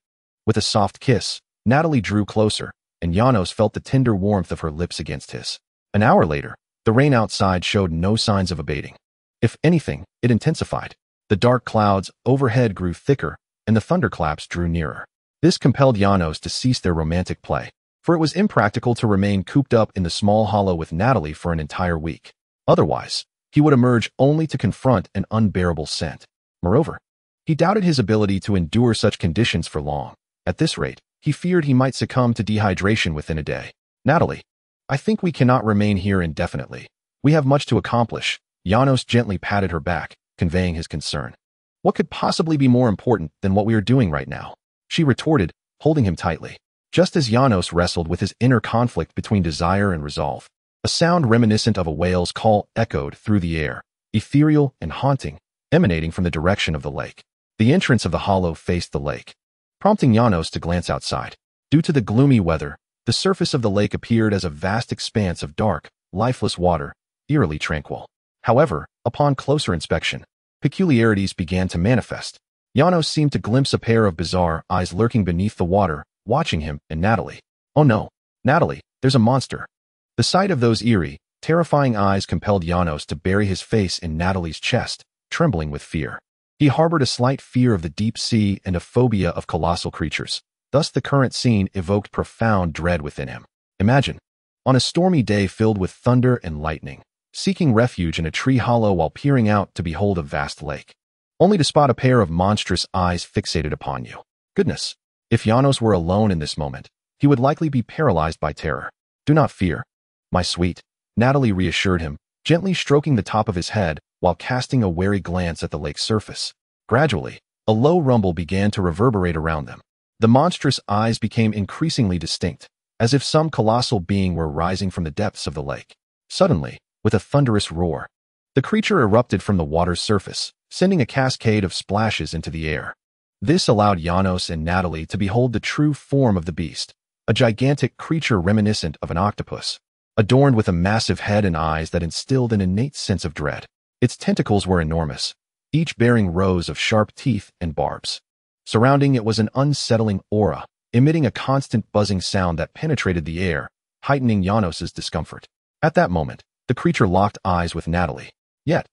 With a soft kiss, Natalie drew closer, and Janos felt the tender warmth of her lips against his. An hour later, the rain outside showed no signs of abating. If anything, it intensified. The dark clouds overhead grew thicker, and the thunderclaps drew nearer. This compelled Janos to cease their romantic play, for it was impractical to remain cooped up in the small hollow with Natalie for an entire week. Otherwise, he would emerge only to confront an unbearable scent. Moreover, he doubted his ability to endure such conditions for long. At this rate, he feared he might succumb to dehydration within a day. Natalie, I think we cannot remain here indefinitely. We have much to accomplish. Janos gently patted her back, conveying his concern. What could possibly be more important than what we are doing right now? She retorted, holding him tightly. Just as Janos wrestled with his inner conflict between desire and resolve, a sound reminiscent of a whale's call echoed through the air, ethereal and haunting, emanating from the direction of the lake. The entrance of the hollow faced the lake, prompting Janos to glance outside. Due to the gloomy weather, the surface of the lake appeared as a vast expanse of dark, lifeless water, eerily tranquil. However, upon closer inspection, peculiarities began to manifest. Janos seemed to glimpse a pair of bizarre eyes lurking beneath the water, watching him and Natalie. Oh no, Natalie, there's a monster. The sight of those eerie, terrifying eyes compelled Janos to bury his face in Natalie's chest, trembling with fear. He harbored a slight fear of the deep sea and a phobia of colossal creatures. Thus, the current scene evoked profound dread within him. Imagine, on a stormy day filled with thunder and lightning, seeking refuge in a tree hollow while peering out to behold a vast lake, only to spot a pair of monstrous eyes fixated upon you. Goodness, if Janos were alone in this moment, he would likely be paralyzed by terror. Do not fear, my sweet, Natalie reassured him, gently stroking the top of his head while casting a wary glance at the lake's surface. Gradually, a low rumble began to reverberate around them. The monstrous eyes became increasingly distinct, as if some colossal being were rising from the depths of the lake. Suddenly, with a thunderous roar, the creature erupted from the water's surface, sending a cascade of splashes into the air. This allowed Janos and Natalie to behold the true form of the beast, a gigantic creature reminiscent of an octopus, adorned with a massive head and eyes that instilled an innate sense of dread. Its tentacles were enormous, each bearing rows of sharp teeth and barbs. Surrounding it was an unsettling aura, emitting a constant buzzing sound that penetrated the air, heightening Janos's discomfort. At that moment, the creature locked eyes with Natalie. Yet,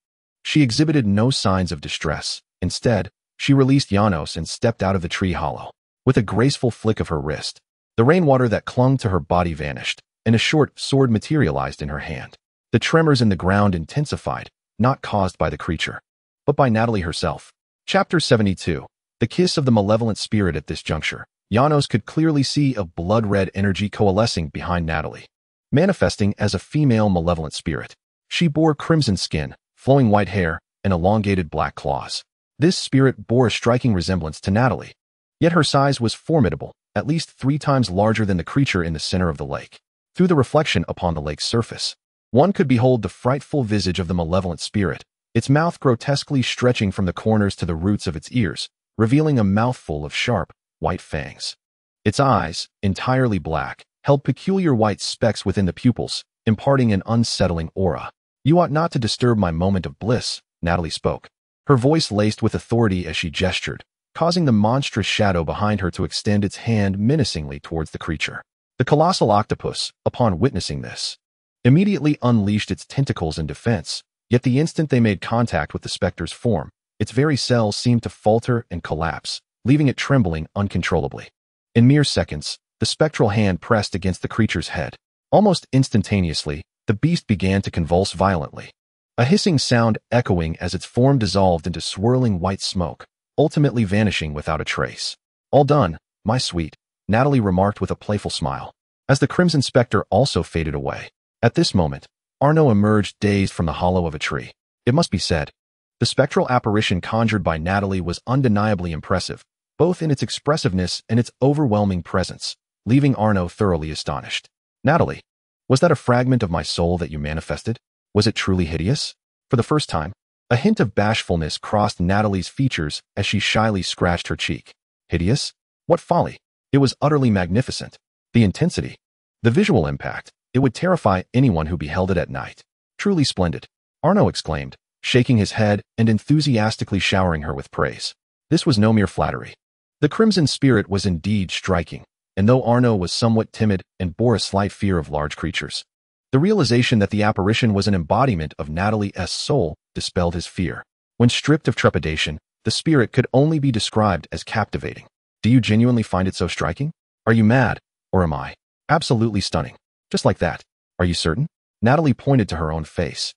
she exhibited no signs of distress. Instead, she released Janos and stepped out of the tree hollow. With a graceful flick of her wrist, the rainwater that clung to her body vanished, and a short sword materialized in her hand. The tremors in the ground intensified, not caused by the creature, but by Natalie herself. Chapter 72. The Kiss of the Malevolent Spirit. At this juncture, Janos could clearly see a blood-red energy coalescing behind Natalie, manifesting as a female malevolent spirit. She bore crimson skin, flowing white hair, and elongated black claws. This spirit bore a striking resemblance to Natalie, yet her size was formidable, at least 3 times larger than the creature in the center of the lake. Through the reflection upon the lake's surface, one could behold the frightful visage of the malevolent spirit, its mouth grotesquely stretching from the corners to the roots of its ears, revealing a mouthful of sharp, white fangs. Its eyes, entirely black, held peculiar white specks within the pupils, imparting an unsettling aura. "You ought not to disturb my moment of bliss," Natalie spoke, her voice laced with authority as she gestured, causing the monstrous shadow behind her to extend its hand menacingly towards the creature. The colossal octopus, upon witnessing this, immediately unleashed its tentacles in defense, yet the instant they made contact with the specter's form, its very cells seemed to falter and collapse, leaving it trembling uncontrollably. In mere seconds, the spectral hand pressed against the creature's head. Almost instantaneously, the beast began to convulse violently, a hissing sound echoing as its form dissolved into swirling white smoke, ultimately vanishing without a trace. "All done, my sweet," Natalie remarked with a playful smile, as the crimson specter also faded away. At this moment, Arno emerged dazed from the hollow of a tree. It must be said, the spectral apparition conjured by Natalie was undeniably impressive, both in its expressiveness and its overwhelming presence, leaving Arno thoroughly astonished. "Natalie, was that a fragment of my soul that you manifested? Was it truly hideous?" For the first time, a hint of bashfulness crossed Natalie's features as she shyly scratched her cheek. "Hideous? What folly! It was utterly magnificent. The intensity, the visual impact, it would terrify anyone who beheld it at night. Truly splendid," Arno exclaimed, shaking his head and enthusiastically showering her with praise. This was no mere flattery. The crimson spirit was indeed striking, and though Arno was somewhat timid and bore a slight fear of large creatures, the realization that the apparition was an embodiment of Natalie's soul dispelled his fear. When stripped of trepidation, the spirit could only be described as captivating. "Do you genuinely find it so striking? Are you mad, or am I? Absolutely stunning. Just like that. Are you certain?" Natalie pointed to her own face,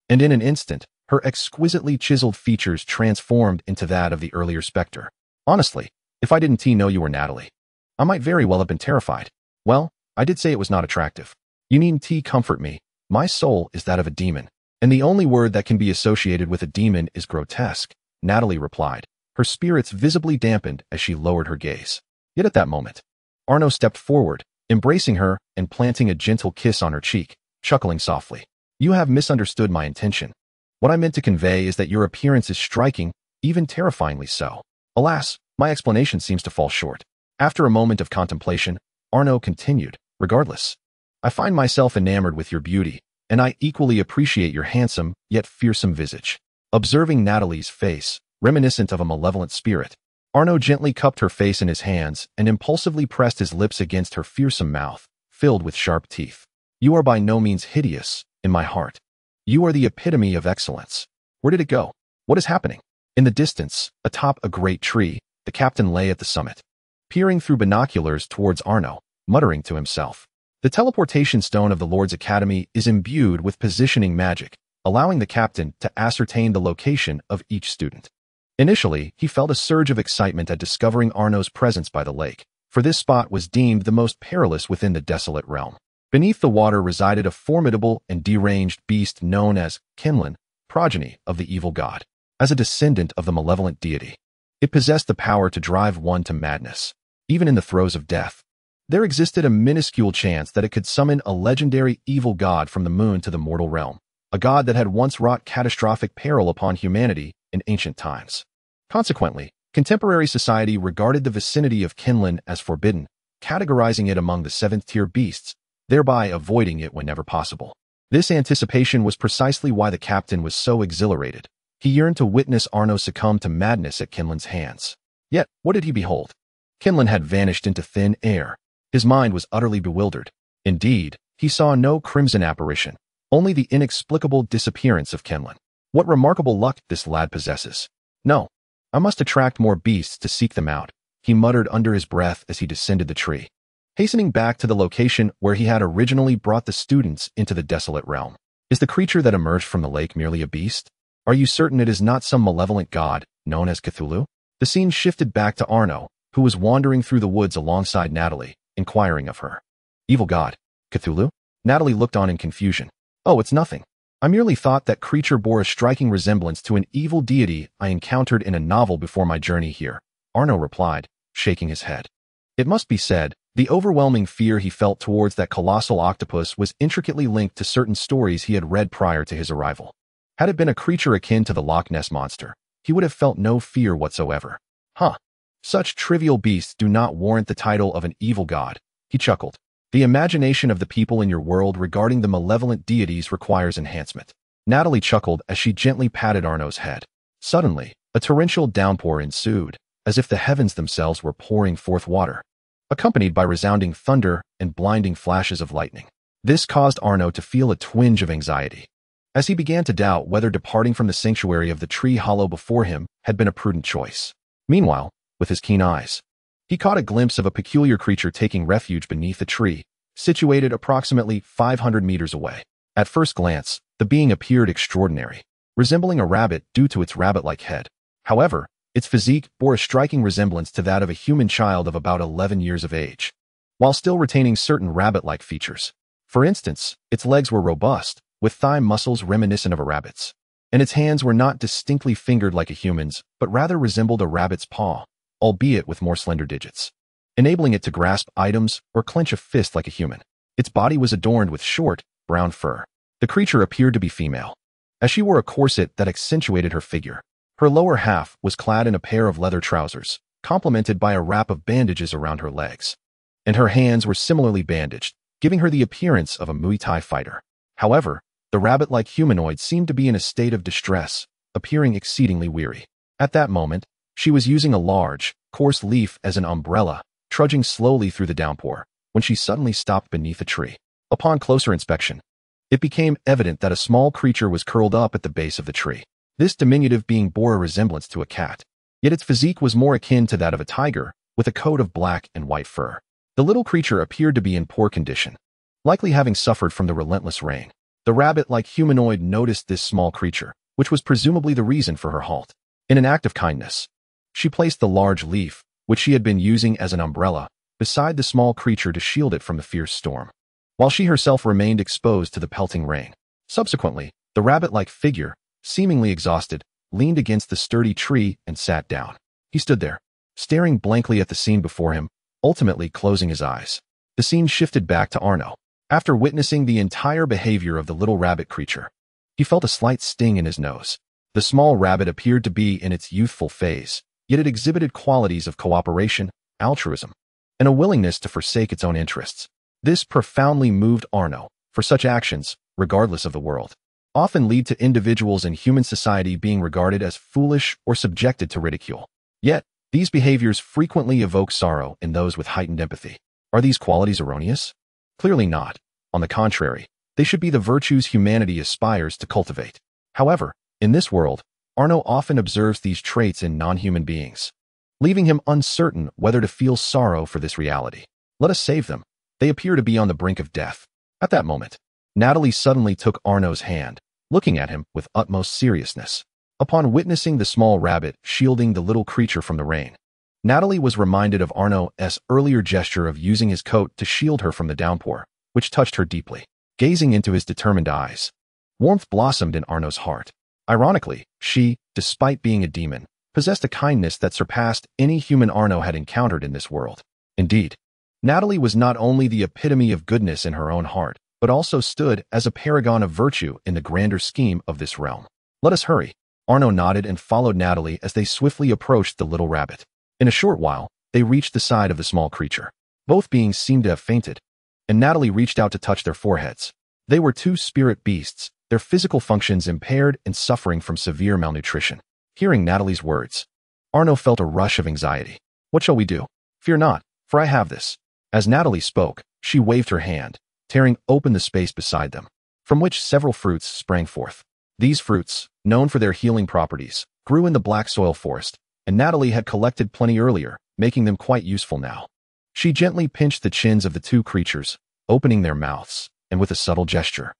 and in an instant, her exquisitely chiseled features transformed into that of the earlier specter. "Honestly, if I didn't know you were Natalie, I might very well have been terrified. Well, I did say it was not attractive. You needn't comfort me. My soul is that of a demon, and the only word that can be associated with a demon is grotesque," Natalie replied, her spirits visibly dampened as she lowered her gaze. Yet at that moment, Arno stepped forward, embracing her and planting a gentle kiss on her cheek, chuckling softly. "You have misunderstood my intention. What I meant to convey is that your appearance is striking, even terrifyingly so. Alas, my explanation seems to fall short." After a moment of contemplation, Arno continued, "Regardless, I find myself enamored with your beauty, and I equally appreciate your handsome, yet fearsome visage." Observing Natalie's face, reminiscent of a malevolent spirit, Arno gently cupped her face in his hands and impulsively pressed his lips against her fearsome mouth, filled with sharp teeth. "You are by no means hideous, in my heart. You are the epitome of excellence." "Where did it go? What is happening?" In the distance, atop a great tree, the captain lay at the summit, peering through binoculars towards Arno, muttering to himself. The teleportation stone of the Lord's Academy is imbued with positioning magic, allowing the captain to ascertain the location of each student. Initially, he felt a surge of excitement at discovering Arno's presence by the lake, for this spot was deemed the most perilous within the desolate realm. Beneath the water resided a formidable and deranged beast known as Kinlan, progeny of the evil god. As a descendant of the malevolent deity, it possessed the power to drive one to madness, even in the throes of death. There existed a minuscule chance that it could summon a legendary evil god from the moon to the mortal realm, a god that had once wrought catastrophic peril upon humanity in ancient times. Consequently, contemporary society regarded the vicinity of Kinlan as forbidden, categorizing it among the seventh-tier beasts, thereby avoiding it whenever possible. This anticipation was precisely why the captain was so exhilarated. He yearned to witness Arno succumb to madness at Kinlan's hands. Yet, what did he behold? Kinlan had vanished into thin air. His mind was utterly bewildered. Indeed, he saw no crimson apparition, only the inexplicable disappearance of Kinlan. What remarkable luck this lad possesses. No, I must attract more beasts to seek them out, he muttered under his breath as he descended the tree, hastening back to the location where he had originally brought the students into the desolate realm. Is the creature that emerged from the lake merely a beast? Are you certain it is not some malevolent god, known as Cthulhu? The scene shifted back to Arno, who was wandering through the woods alongside Natalie, inquiring of her. Evil god, Cthulhu? Natalie looked on in confusion. Oh, it's nothing. I merely thought that creature bore a striking resemblance to an evil deity I encountered in a novel before my journey here, Arno replied, shaking his head. It must be said, the overwhelming fear he felt towards that colossal octopus was intricately linked to certain stories he had read prior to his arrival. Had it been a creature akin to the Loch Ness monster, he would have felt no fear whatsoever. Huh. Such trivial beasts do not warrant the title of an evil god, he chuckled. The imagination of the people in your world regarding the malevolent deities requires enhancement. Natalie chuckled as she gently patted Arno's head. Suddenly, a torrential downpour ensued, as if the heavens themselves were pouring forth water, accompanied by resounding thunder and blinding flashes of lightning. This caused Arno to feel a twinge of anxiety, as he began to doubt whether departing from the sanctuary of the tree hollow before him had been a prudent choice. Meanwhile, with his keen eyes, he caught a glimpse of a peculiar creature taking refuge beneath a tree, situated approximately 500 meters away. At first glance, the being appeared extraordinary, resembling a rabbit due to its rabbit-like head. However, its physique bore a striking resemblance to that of a human child of about 11 years of age, while still retaining certain rabbit-like features. For instance, its legs were robust, with thigh muscles reminiscent of a rabbit's, and its hands were not distinctly fingered like a human's, but rather resembled a rabbit's paw, albeit with more slender digits, enabling it to grasp items or clench a fist like a human. Its body was adorned with short, brown fur. The creature appeared to be female, as she wore a corset that accentuated her figure. Her lower half was clad in a pair of leather trousers, complemented by a wrap of bandages around her legs, and her hands were similarly bandaged, giving her the appearance of a Muay Thai fighter. However, the rabbit-like humanoid seemed to be in a state of distress, appearing exceedingly weary. At that moment, she was using a large, coarse leaf as an umbrella, trudging slowly through the downpour, when she suddenly stopped beneath a tree. Upon closer inspection, it became evident that a small creature was curled up at the base of the tree. This diminutive being bore a resemblance to a cat, yet its physique was more akin to that of a tiger, with a coat of black and white fur. The little creature appeared to be in poor condition, likely having suffered from the relentless rain. The rabbit-like humanoid noticed this small creature, which was presumably the reason for her halt. In an act of kindness, she placed the large leaf, which she had been using as an umbrella, beside the small creature to shield it from the fierce storm, while she herself remained exposed to the pelting rain. Subsequently, the rabbit-like figure, seemingly exhausted, leaned against the sturdy tree and sat down. He stood there, staring blankly at the scene before him, ultimately closing his eyes. The scene shifted back to Arno. After witnessing the entire behavior of the little rabbit creature, he felt a slight sting in his nose. The small rabbit appeared to be in its youthful phase, yet it exhibited qualities of cooperation, altruism, and a willingness to forsake its own interests. This profoundly moved Arno, for such actions, regardless of the world, often lead to individuals in human society being regarded as foolish or subjected to ridicule. Yet, these behaviors frequently evoke sorrow in those with heightened empathy. Are these qualities erroneous? Clearly not. On the contrary, they should be the virtues humanity aspires to cultivate. However, in this world, Arno often observes these traits in non-human beings, leaving him uncertain whether to feel sorrow for this reality. Let us save them. They appear to be on the brink of death. At that moment, Natalie suddenly took Arno's hand, looking at him with utmost seriousness. Upon witnessing the small rabbit shielding the little creature from the rain, Natalie was reminded of Arno's earlier gesture of using his coat to shield her from the downpour, which touched her deeply. Gazing into his determined eyes, warmth blossomed in Arno's heart. Ironically, she, despite being a demon, possessed a kindness that surpassed any human Arno had encountered in this world. Indeed, Natalie was not only the epitome of goodness in her own heart, but also stood as a paragon of virtue in the grander scheme of this realm. Let us hurry. Arno nodded and followed Natalie as they swiftly approached the little rabbit. In a short while, they reached the side of the small creature. Both beings seemed to have fainted, and Natalie reached out to touch their foreheads. They were two spirit beasts, their physical functions impaired and suffering from severe malnutrition. Hearing Natalie's words, Arno felt a rush of anxiety. What shall we do? Fear not, for I have this. As Natalie spoke, she waved her hand, tearing open the space beside them, from which several fruits sprang forth. These fruits, known for their healing properties, grew in the black soil forest, and Natalie had collected plenty earlier, making them quite useful now. She gently pinched the chins of the two creatures, opening their mouths, and with a subtle gesture,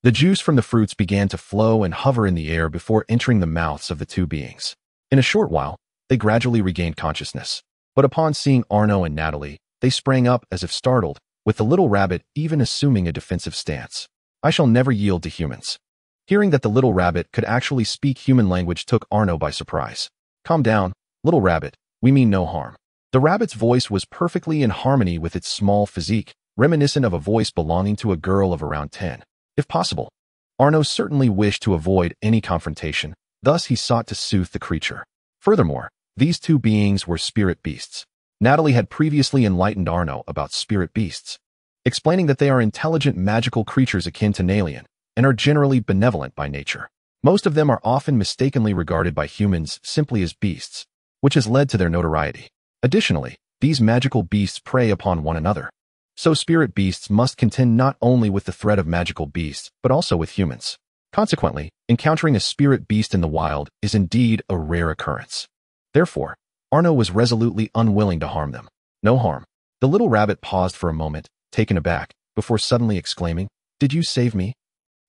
the juice from the fruits began to flow and hover in the air before entering the mouths of the two beings. In a short while, they gradually regained consciousness. But upon seeing Arno and Natalie, they sprang up as if startled, with the little rabbit even assuming a defensive stance. I shall never yield to humans. Hearing that the little rabbit could actually speak human language took Arno by surprise. Calm down, little rabbit, we mean no harm. The rabbit's voice was perfectly in harmony with its small physique, reminiscent of a voice belonging to a girl of around 10. If possible, Arno certainly wished to avoid any confrontation, thus he sought to soothe the creature. Furthermore, these two beings were spirit beasts. Natalie had previously enlightened Arno about spirit beasts, explaining that they are intelligent magical creatures akin to Nalian, and are generally benevolent by nature. Most of them are often mistakenly regarded by humans simply as beasts, which has led to their notoriety. Additionally, these magical beasts prey upon one another. So spirit beasts must contend not only with the threat of magical beasts, but also with humans. Consequently, encountering a spirit beast in the wild is indeed a rare occurrence. Therefore, Arno was resolutely unwilling to harm them. No harm. The little rabbit paused for a moment, taken aback, before suddenly exclaiming, "Did you save me?"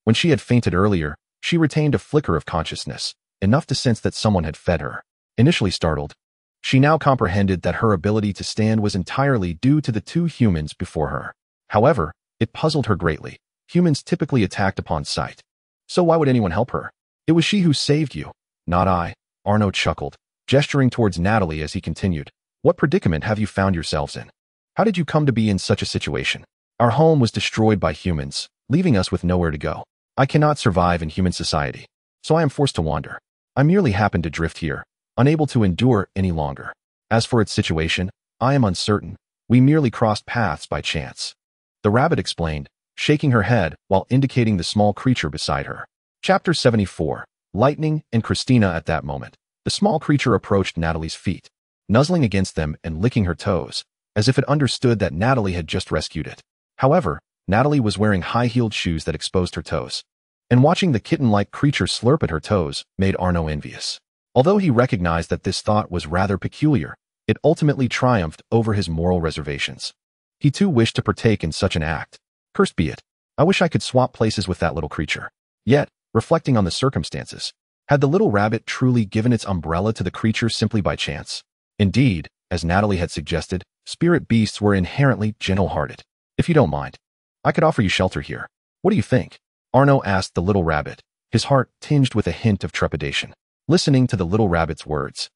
When she had fainted earlier, she retained a flicker of consciousness, enough to sense that someone had fed her. Initially startled, she now comprehended that her ability to stand was entirely due to the two humans before her. However, it puzzled her greatly. Humans typically attacked upon sight. So why would anyone help her? It was she who saved you, not I. Arno chuckled, gesturing towards Natalie as he continued. What predicament have you found yourselves in? How did you come to be in such a situation? Our home was destroyed by humans, leaving us with nowhere to go. I cannot survive in human society, so I am forced to wander. I merely happened to drift here, unable to endure any longer. As for its situation, I am uncertain. We merely crossed paths by chance. The rabbit explained, shaking her head while indicating the small creature beside her. Chapter 74. Lightning and Christina. At that moment, the small creature approached Natalie's feet, nuzzling against them and licking her toes, as if it understood that Natalie had just rescued it. However, Natalie was wearing high-heeled shoes that exposed her toes, and watching the kitten-like creature slurp at her toes made Arno envious. Although he recognized that this thought was rather peculiar, it ultimately triumphed over his moral reservations. He too wished to partake in such an act. Cursed be it. I wish I could swap places with that little creature. Yet, reflecting on the circumstances, had the little rabbit truly given its umbrella to the creature simply by chance? Indeed, as Natalie had suggested, spirit beasts were inherently gentle-hearted. If you don't mind, I could offer you shelter here. What do you think? Arno asked the little rabbit, his heart tinged with a hint of trepidation. Listening to the little rabbit's words,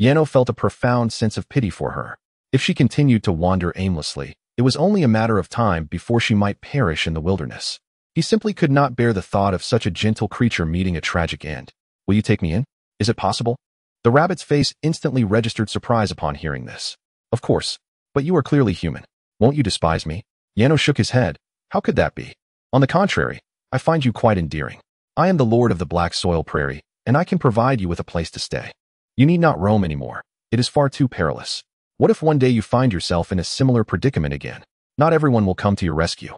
Yano felt a profound sense of pity for her. If she continued to wander aimlessly, it was only a matter of time before she might perish in the wilderness. He simply could not bear the thought of such a gentle creature meeting a tragic end. Will you take me in? Is it possible? The rabbit's face instantly registered surprise upon hearing this. Of course, but you are clearly human. Won't you despise me? Yano shook his head. How could that be? On the contrary, I find you quite endearing. I am the lord of the black soil prairie, and I can provide you with a place to stay. You need not roam anymore. It is far too perilous. What if one day you find yourself in a similar predicament again? Not everyone will come to your rescue.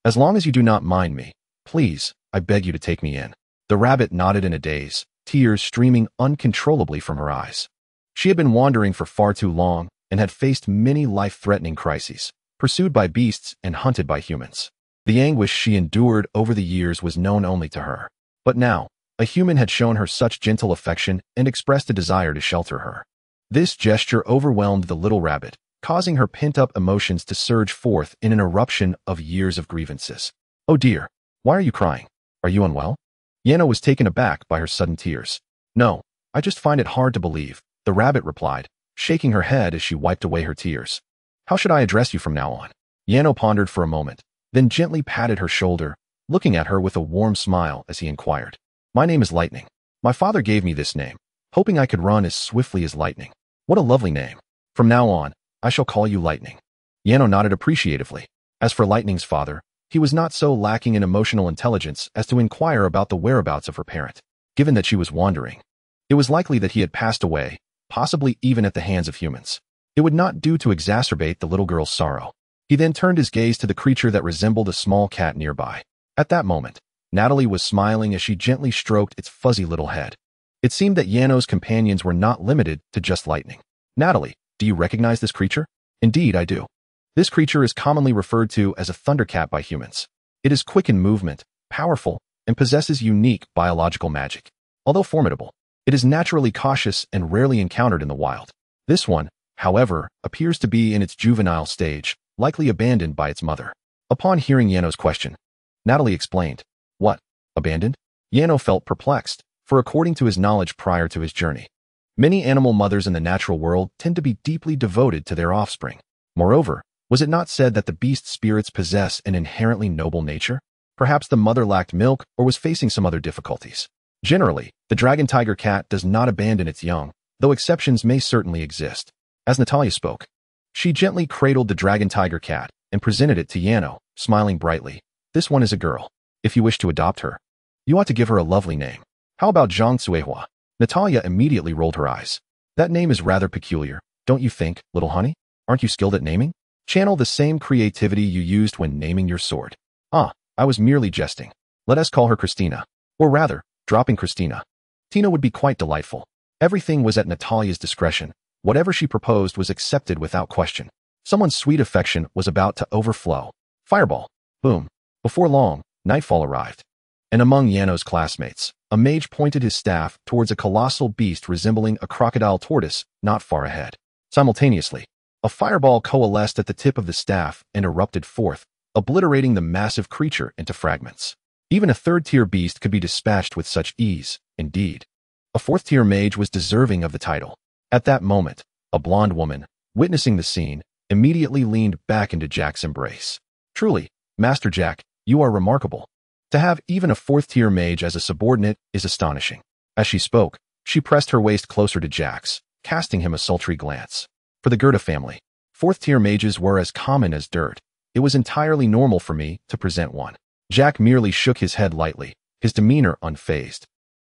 As long as you do not mind me, please, I beg you to take me in. The rabbit nodded in a daze, tears streaming uncontrollably from her eyes. She had been wandering for far too long and had faced many life-threatening crises, pursued by beasts and hunted by humans. The anguish she endured over the years was known only to her. But now, a human had shown her such gentle affection and expressed a desire to shelter her. This gesture overwhelmed the little rabbit, causing her pent-up emotions to surge forth in an eruption of years of grievances. "Oh dear, why are you crying? Are you unwell?" Yano was taken aback by her sudden tears. "No, I just find it hard to believe," the rabbit replied, shaking her head as she wiped away her tears. "How should I address you from now on?" Yano pondered for a moment, then gently patted her shoulder, looking at her with a warm smile as he inquired. "My name is Lightning. My father gave me this name, hoping I could run as swiftly as lightning. What a lovely name. From now on, I shall call you Lightning." Yano nodded appreciatively. As for Lightning's father, he was not so lacking in emotional intelligence as to inquire about the whereabouts of her parent. Given that she was wandering, it was likely that he had passed away, possibly even at the hands of humans. It would not do to exacerbate the little girl's sorrow. He then turned his gaze to the creature that resembled a small cat nearby. At that moment, Natalie was smiling as she gently stroked its fuzzy little head. It seemed that Yano's companions were not limited to just Lightning. "Natalie, do you recognize this creature?" "Indeed, I do. This creature is commonly referred to as a thundercat by humans. It is quick in movement, powerful, and possesses unique biological magic. Although formidable, it is naturally cautious and rarely encountered in the wild. This one, however, appears to be in its juvenile stage, likely abandoned by its mother." Upon hearing Yano's question, Natalie explained. "What? Abandoned?" Yano felt perplexed, for according to his knowledge prior to his journey, many animal mothers in the natural world tend to be deeply devoted to their offspring. Moreover, was it not said that the beast spirits possess an inherently noble nature? Perhaps the mother lacked milk or was facing some other difficulties. Generally, the dragon tiger cat does not abandon its young, though exceptions may certainly exist. As Natalia spoke, she gently cradled the dragon tiger cat and presented it to Yano, smiling brightly. "This one is a girl. If you wish to adopt her, you ought to give her a lovely name. How about Zhang Cuehua?" Natalia immediately rolled her eyes. "That name is rather peculiar, don't you think, little honey? Aren't you skilled at naming? Channel the same creativity you used when naming your sword." "Ah, I was merely jesting. Let us call her Christina. Or rather, dropping Christina. Tina would be quite delightful." Everything was at Natalia's discretion. Whatever she proposed was accepted without question. Someone's sweet affection was about to overflow. Fireball. Boom. Before long, nightfall arrived. And among Yano's classmates, a mage pointed his staff towards a colossal beast resembling a crocodile tortoise not far ahead. Simultaneously, a fireball coalesced at the tip of the staff and erupted forth, obliterating the massive creature into fragments. Even a third-tier beast could be dispatched with such ease. Indeed, a fourth-tier mage was deserving of the title. At that moment, a blonde woman, witnessing the scene, immediately leaned back into Jack's embrace. "Truly, Master Jack, you are remarkable. To have even a fourth-tier mage as a subordinate is astonishing." As she spoke, she pressed her waist closer to Jack's, casting him a sultry glance. For the Gerda family, fourth-tier mages were as common as dirt. It was entirely normal for me to present one. Jack merely shook his head lightly, his demeanor unfazed,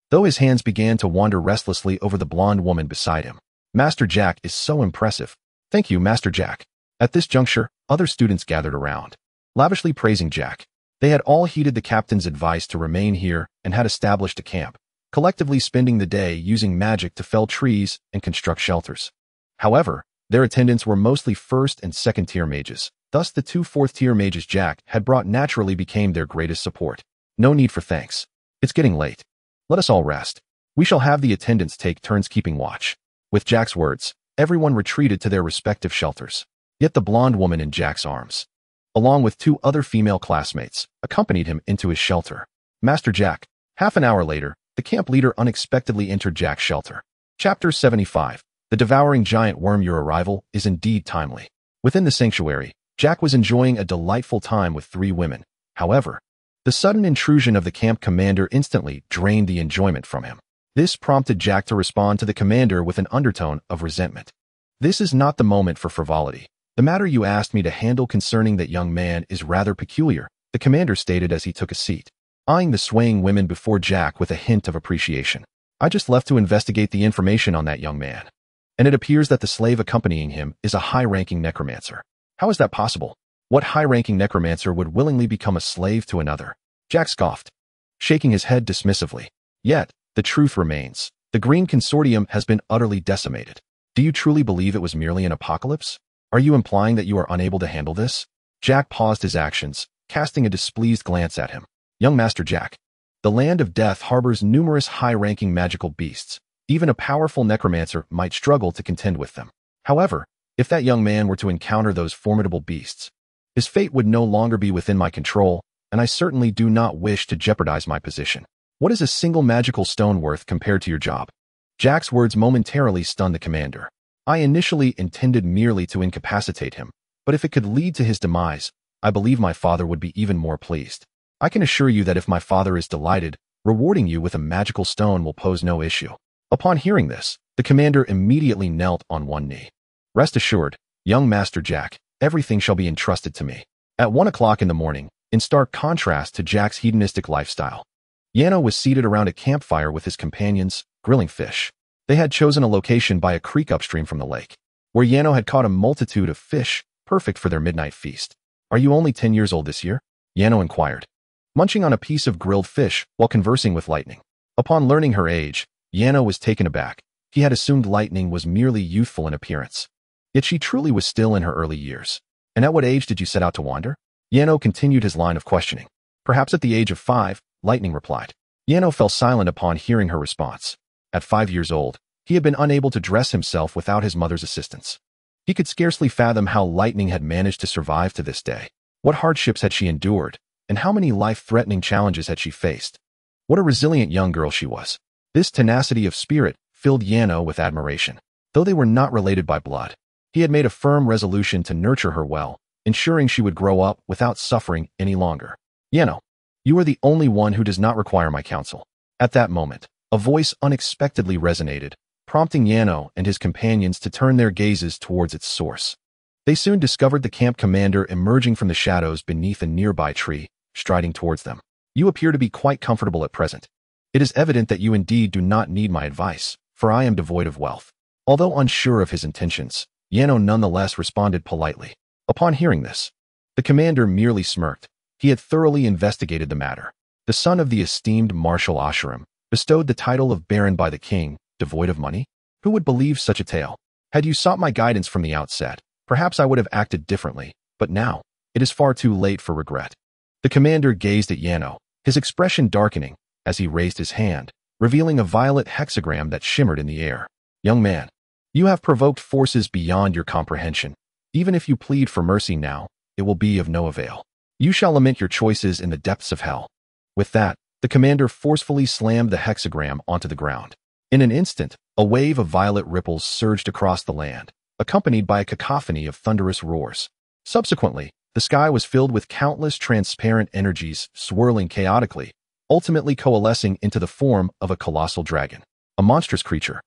though his hands began to wander restlessly over the blonde woman beside him. "Master Jack is so impressive." "Thank you, Master Jack." At this juncture, other students gathered around, lavishly praising Jack. They had all heeded the captain's advice to remain here and had established a camp, collectively spending the day using magic to fell trees and construct shelters. However, their attendants were mostly first and second-tier mages. Thus, the two fourth-tier mages Jack had brought naturally became their greatest support. "No need for thanks. It's getting late. Let us all rest. We shall have the attendants take turns keeping watch." With Jack's words, everyone retreated to their respective shelters. Yet the blonde woman in Jack's arms, along with two other female classmates, accompanied him into his shelter. "Master Jack." Half an hour later, the camp leader unexpectedly entered Jack's shelter. Chapter 75. The devouring giant worm. Your arrival is indeed timely. Within the sanctuary, Jack was enjoying a delightful time with three women. However, the sudden intrusion of the camp commander instantly drained the enjoyment from him. This prompted Jack to respond to the commander with an undertone of resentment. "This is not the moment for frivolity. The matter you asked me to handle concerning that young man is rather peculiar," the commander stated as he took a seat, eyeing the swaying women before Jack with a hint of appreciation. "I just left to investigate the information on that young man, and it appears that the slave accompanying him is a high-ranking necromancer." "How is that possible? What high-ranking necromancer would willingly become a slave to another?" Jack scoffed, shaking his head dismissively. Yet, The truth remains. The Green Consortium has been utterly decimated. Do you truly believe it was merely an apocalypse? Are you implying that you are unable to handle this? Jack paused his actions, casting a displeased glance at him. Young Master Jack, the land of death harbors numerous high-ranking magical beasts. Even a powerful necromancer might struggle to contend with them. However, if that young man were to encounter those formidable beasts, his fate would no longer be within my control, and I certainly do not wish to jeopardize my position. What is a single magical stone worth compared to your job? Jack's words momentarily stunned the commander. I initially intended merely to incapacitate him, but if it could lead to his demise, I believe my father would be even more pleased. I can assure you that if my father is delighted, rewarding you with a magical stone will pose no issue. Upon hearing this, the commander immediately knelt on one knee. Rest assured, young Master Jack, everything shall be entrusted to me. At 1 o'clock in the morning, in stark contrast to Jack's hedonistic lifestyle, Yano was seated around a campfire with his companions, grilling fish. They had chosen a location by a creek upstream from the lake, where Yano had caught a multitude of fish, perfect for their midnight feast. Are you only 10 years old this year? Yano inquired, munching on a piece of grilled fish while conversing with Lightning. Upon learning her age, Yano was taken aback. He had assumed Lightning was merely youthful in appearance. Yet she truly was still in her early years. And at what age did you set out to wander? Yano continued his line of questioning. Perhaps at the age of 5, Lightning replied. Yano fell silent upon hearing her response. At 5 years old, he had been unable to dress himself without his mother's assistance. He could scarcely fathom how Lightning had managed to survive to this day. What hardships had she endured, and how many life-threatening challenges had she faced? What a resilient young girl she was. This tenacity of spirit filled Yano with admiration. Though they were not related by blood, he had made a firm resolution to nurture her well, ensuring she would grow up without suffering any longer. Yano, you are the only one who does not require my counsel. At that moment, a voice unexpectedly resonated, prompting Yano and his companions to turn their gazes towards its source. They soon discovered the camp commander emerging from the shadows beneath a nearby tree, striding towards them. You appear to be quite comfortable at present. It is evident that you indeed do not need my advice, for I am devoid of wealth. Although unsure of his intentions, Yano nonetheless responded politely. Upon hearing this, the commander merely smirked. He had thoroughly investigated the matter. The son of the esteemed Marshal Asherim, bestowed the title of Baron by the king, devoid of money? Who would believe such a tale? Had you sought my guidance from the outset, perhaps I would have acted differently, but now, it is far too late for regret. The commander gazed at Yano, his expression darkening, as he raised his hand, revealing a violet hexagram that shimmered in the air. Young man, you have provoked forces beyond your comprehension. Even if you plead for mercy now, it will be of no avail. You shall lament your choices in the depths of hell. With that, the commander forcefully slammed the hexagram onto the ground. In an instant, a wave of violet ripples surged across the land, accompanied by a cacophony of thunderous roars. Subsequently, the sky was filled with countless transparent energies swirling chaotically, ultimately coalescing into the form of a colossal dragon. A monstrous creature,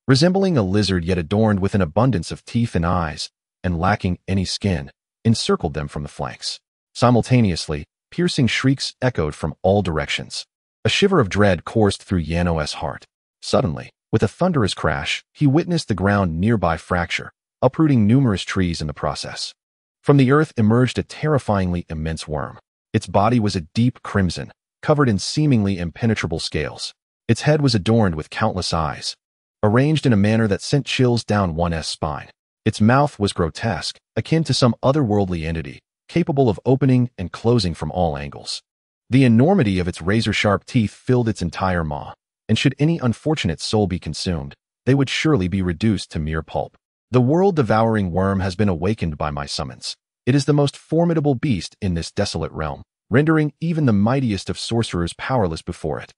resembling a lizard yet adorned with an abundance of teeth and eyes, and lacking any skin, encircled them from the flanks. Simultaneously, piercing shrieks echoed from all directions. A shiver of dread coursed through Yano's heart. Suddenly, with a thunderous crash, he witnessed the ground nearby fracture, uprooting numerous trees in the process. From the earth emerged a terrifyingly immense worm. Its body was a deep crimson, covered in seemingly impenetrable scales. Its head was adorned with countless eyes, arranged in a manner that sent chills down one's spine. Its mouth was grotesque, akin to some otherworldly entity, capable of opening and closing from all angles. The enormity of its razor-sharp teeth filled its entire maw, and should any unfortunate soul be consumed, they would surely be reduced to mere pulp. The world-devouring worm has been awakened by my summons. It is the most formidable beast in this desolate realm, rendering even the mightiest of sorcerers powerless before it.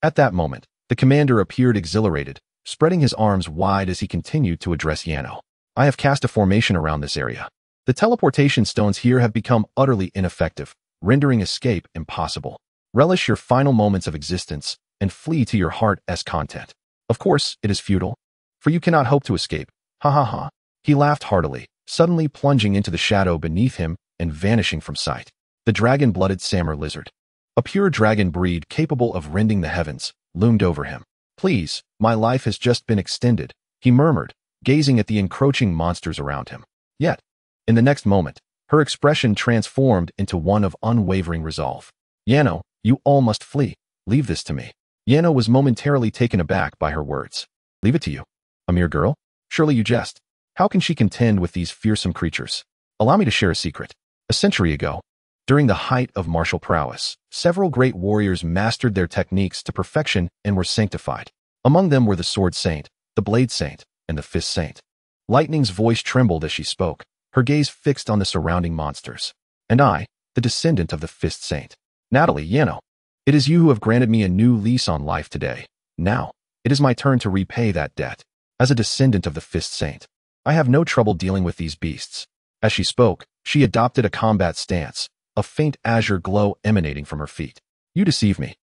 At that moment, the commander appeared exhilarated, spreading his arms wide as he continued to address Yano. I have cast a formation around this area. The teleportation stones here have become utterly ineffective, rendering escape impossible. Relish your final moments of existence and flee to your heart's content. Of course, it is futile, for you cannot hope to escape. Ha ha ha. He laughed heartily, suddenly plunging into the shadow beneath him and vanishing from sight. The dragon-blooded Samur lizard, a pure dragon breed capable of rending the heavens, loomed over him. Please, my life has just been extended, he murmured, gazing at the encroaching monsters around him. Yet, in the next moment, her expression transformed into one of unwavering resolve. Yano, you all must flee. Leave this to me. Yano was momentarily taken aback by her words. Leave it to you. A mere girl? Surely you jest. How can she contend with these fearsome creatures? Allow me to share a secret. A century ago, during the height of martial prowess, several great warriors mastered their techniques to perfection and were sanctified. Among them were the Sword Saint, the Blade Saint, and the Fist Saint. Lightning's voice trembled as she spoke, her gaze fixed on the surrounding monsters. And I, the descendant of the Fist Saint. Natalie, Yano. It is you who have granted me a new lease on life today. Now, it is my turn to repay that debt. As a descendant of the Fist Saint, I have no trouble dealing with these beasts. As she spoke, she adopted a combat stance, a faint azure glow emanating from her feet. You deceive me.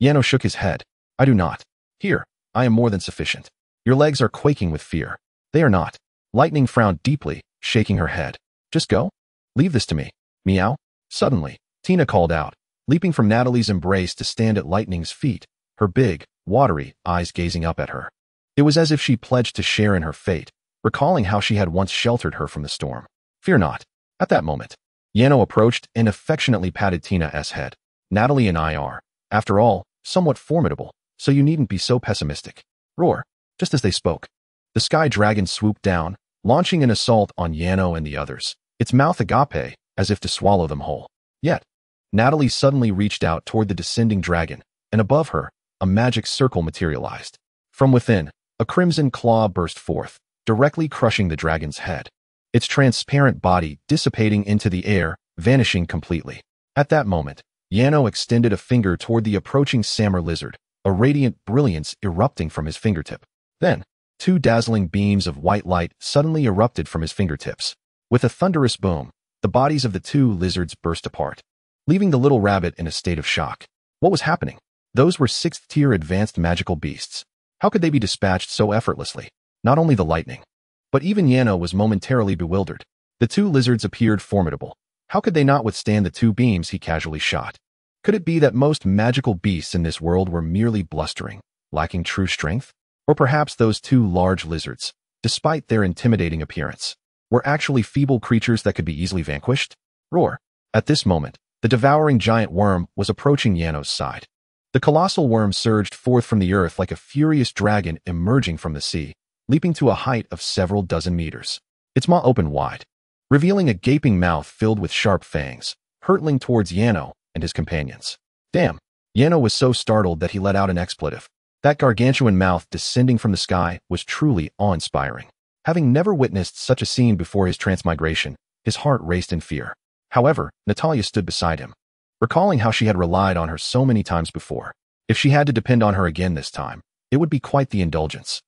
Yano shook his head. I do not. Here, I am more than sufficient. Your legs are quaking with fear. They are not. Lightning frowned deeply, shaking her head. Just go? Leave this to me. Meow. Suddenly, Tina called out, leaping from Natalie's embrace to stand at Lightning's feet, her big, watery eyes gazing up at her. It was as if she pledged to share in her fate, recalling how she had once sheltered her from the storm. Fear not. At that moment, Yano approached and affectionately patted Tina's head. Natalie and I are, after all, somewhat formidable, so you needn't be so pessimistic. Roar. Just as they spoke, the sky dragon swooped down, launching an assault on Yano and the others, its mouth agape, as if to swallow them whole. Yet, Natalie suddenly reached out toward the descending dragon, and above her, a magic circle materialized. From within, a crimson claw burst forth, directly crushing the dragon's head, its transparent body dissipating into the air, vanishing completely. At that moment, Yano extended a finger toward the approaching Samur lizard, a radiant brilliance erupting from his fingertip. Then, two dazzling beams of white light suddenly erupted from his fingertips. With a thunderous boom, the bodies of the two lizards burst apart, leaving the little rabbit in a state of shock. What was happening? Those were 6th-tier advanced magical beasts. How could they be dispatched so effortlessly? Not only the lightning, but even Yano was momentarily bewildered. The two lizards appeared formidable. How could they not withstand the two beams he casually shot? Could it be that most magical beasts in this world were merely blustering, lacking true strength? Or perhaps those two large lizards, despite their intimidating appearance, were actually feeble creatures that could be easily vanquished? Roar. At this moment, the devouring giant worm was approaching Yano's side. The colossal worm surged forth from the earth like a furious dragon emerging from the sea, leaping to a height of several dozen meters. Its maw opened wide, revealing a gaping mouth filled with sharp fangs, hurtling towards Yano and his companions. Damn! Yano was so startled that he let out an expletive. That gargantuan mouth descending from the sky was truly awe-inspiring. Having never witnessed such a scene before his transmigration, his heart raced in fear. However, Natalia stood beside him, recalling how she had relied on her so many times before. If she had to depend on her again this time, it would be quite the indulgence.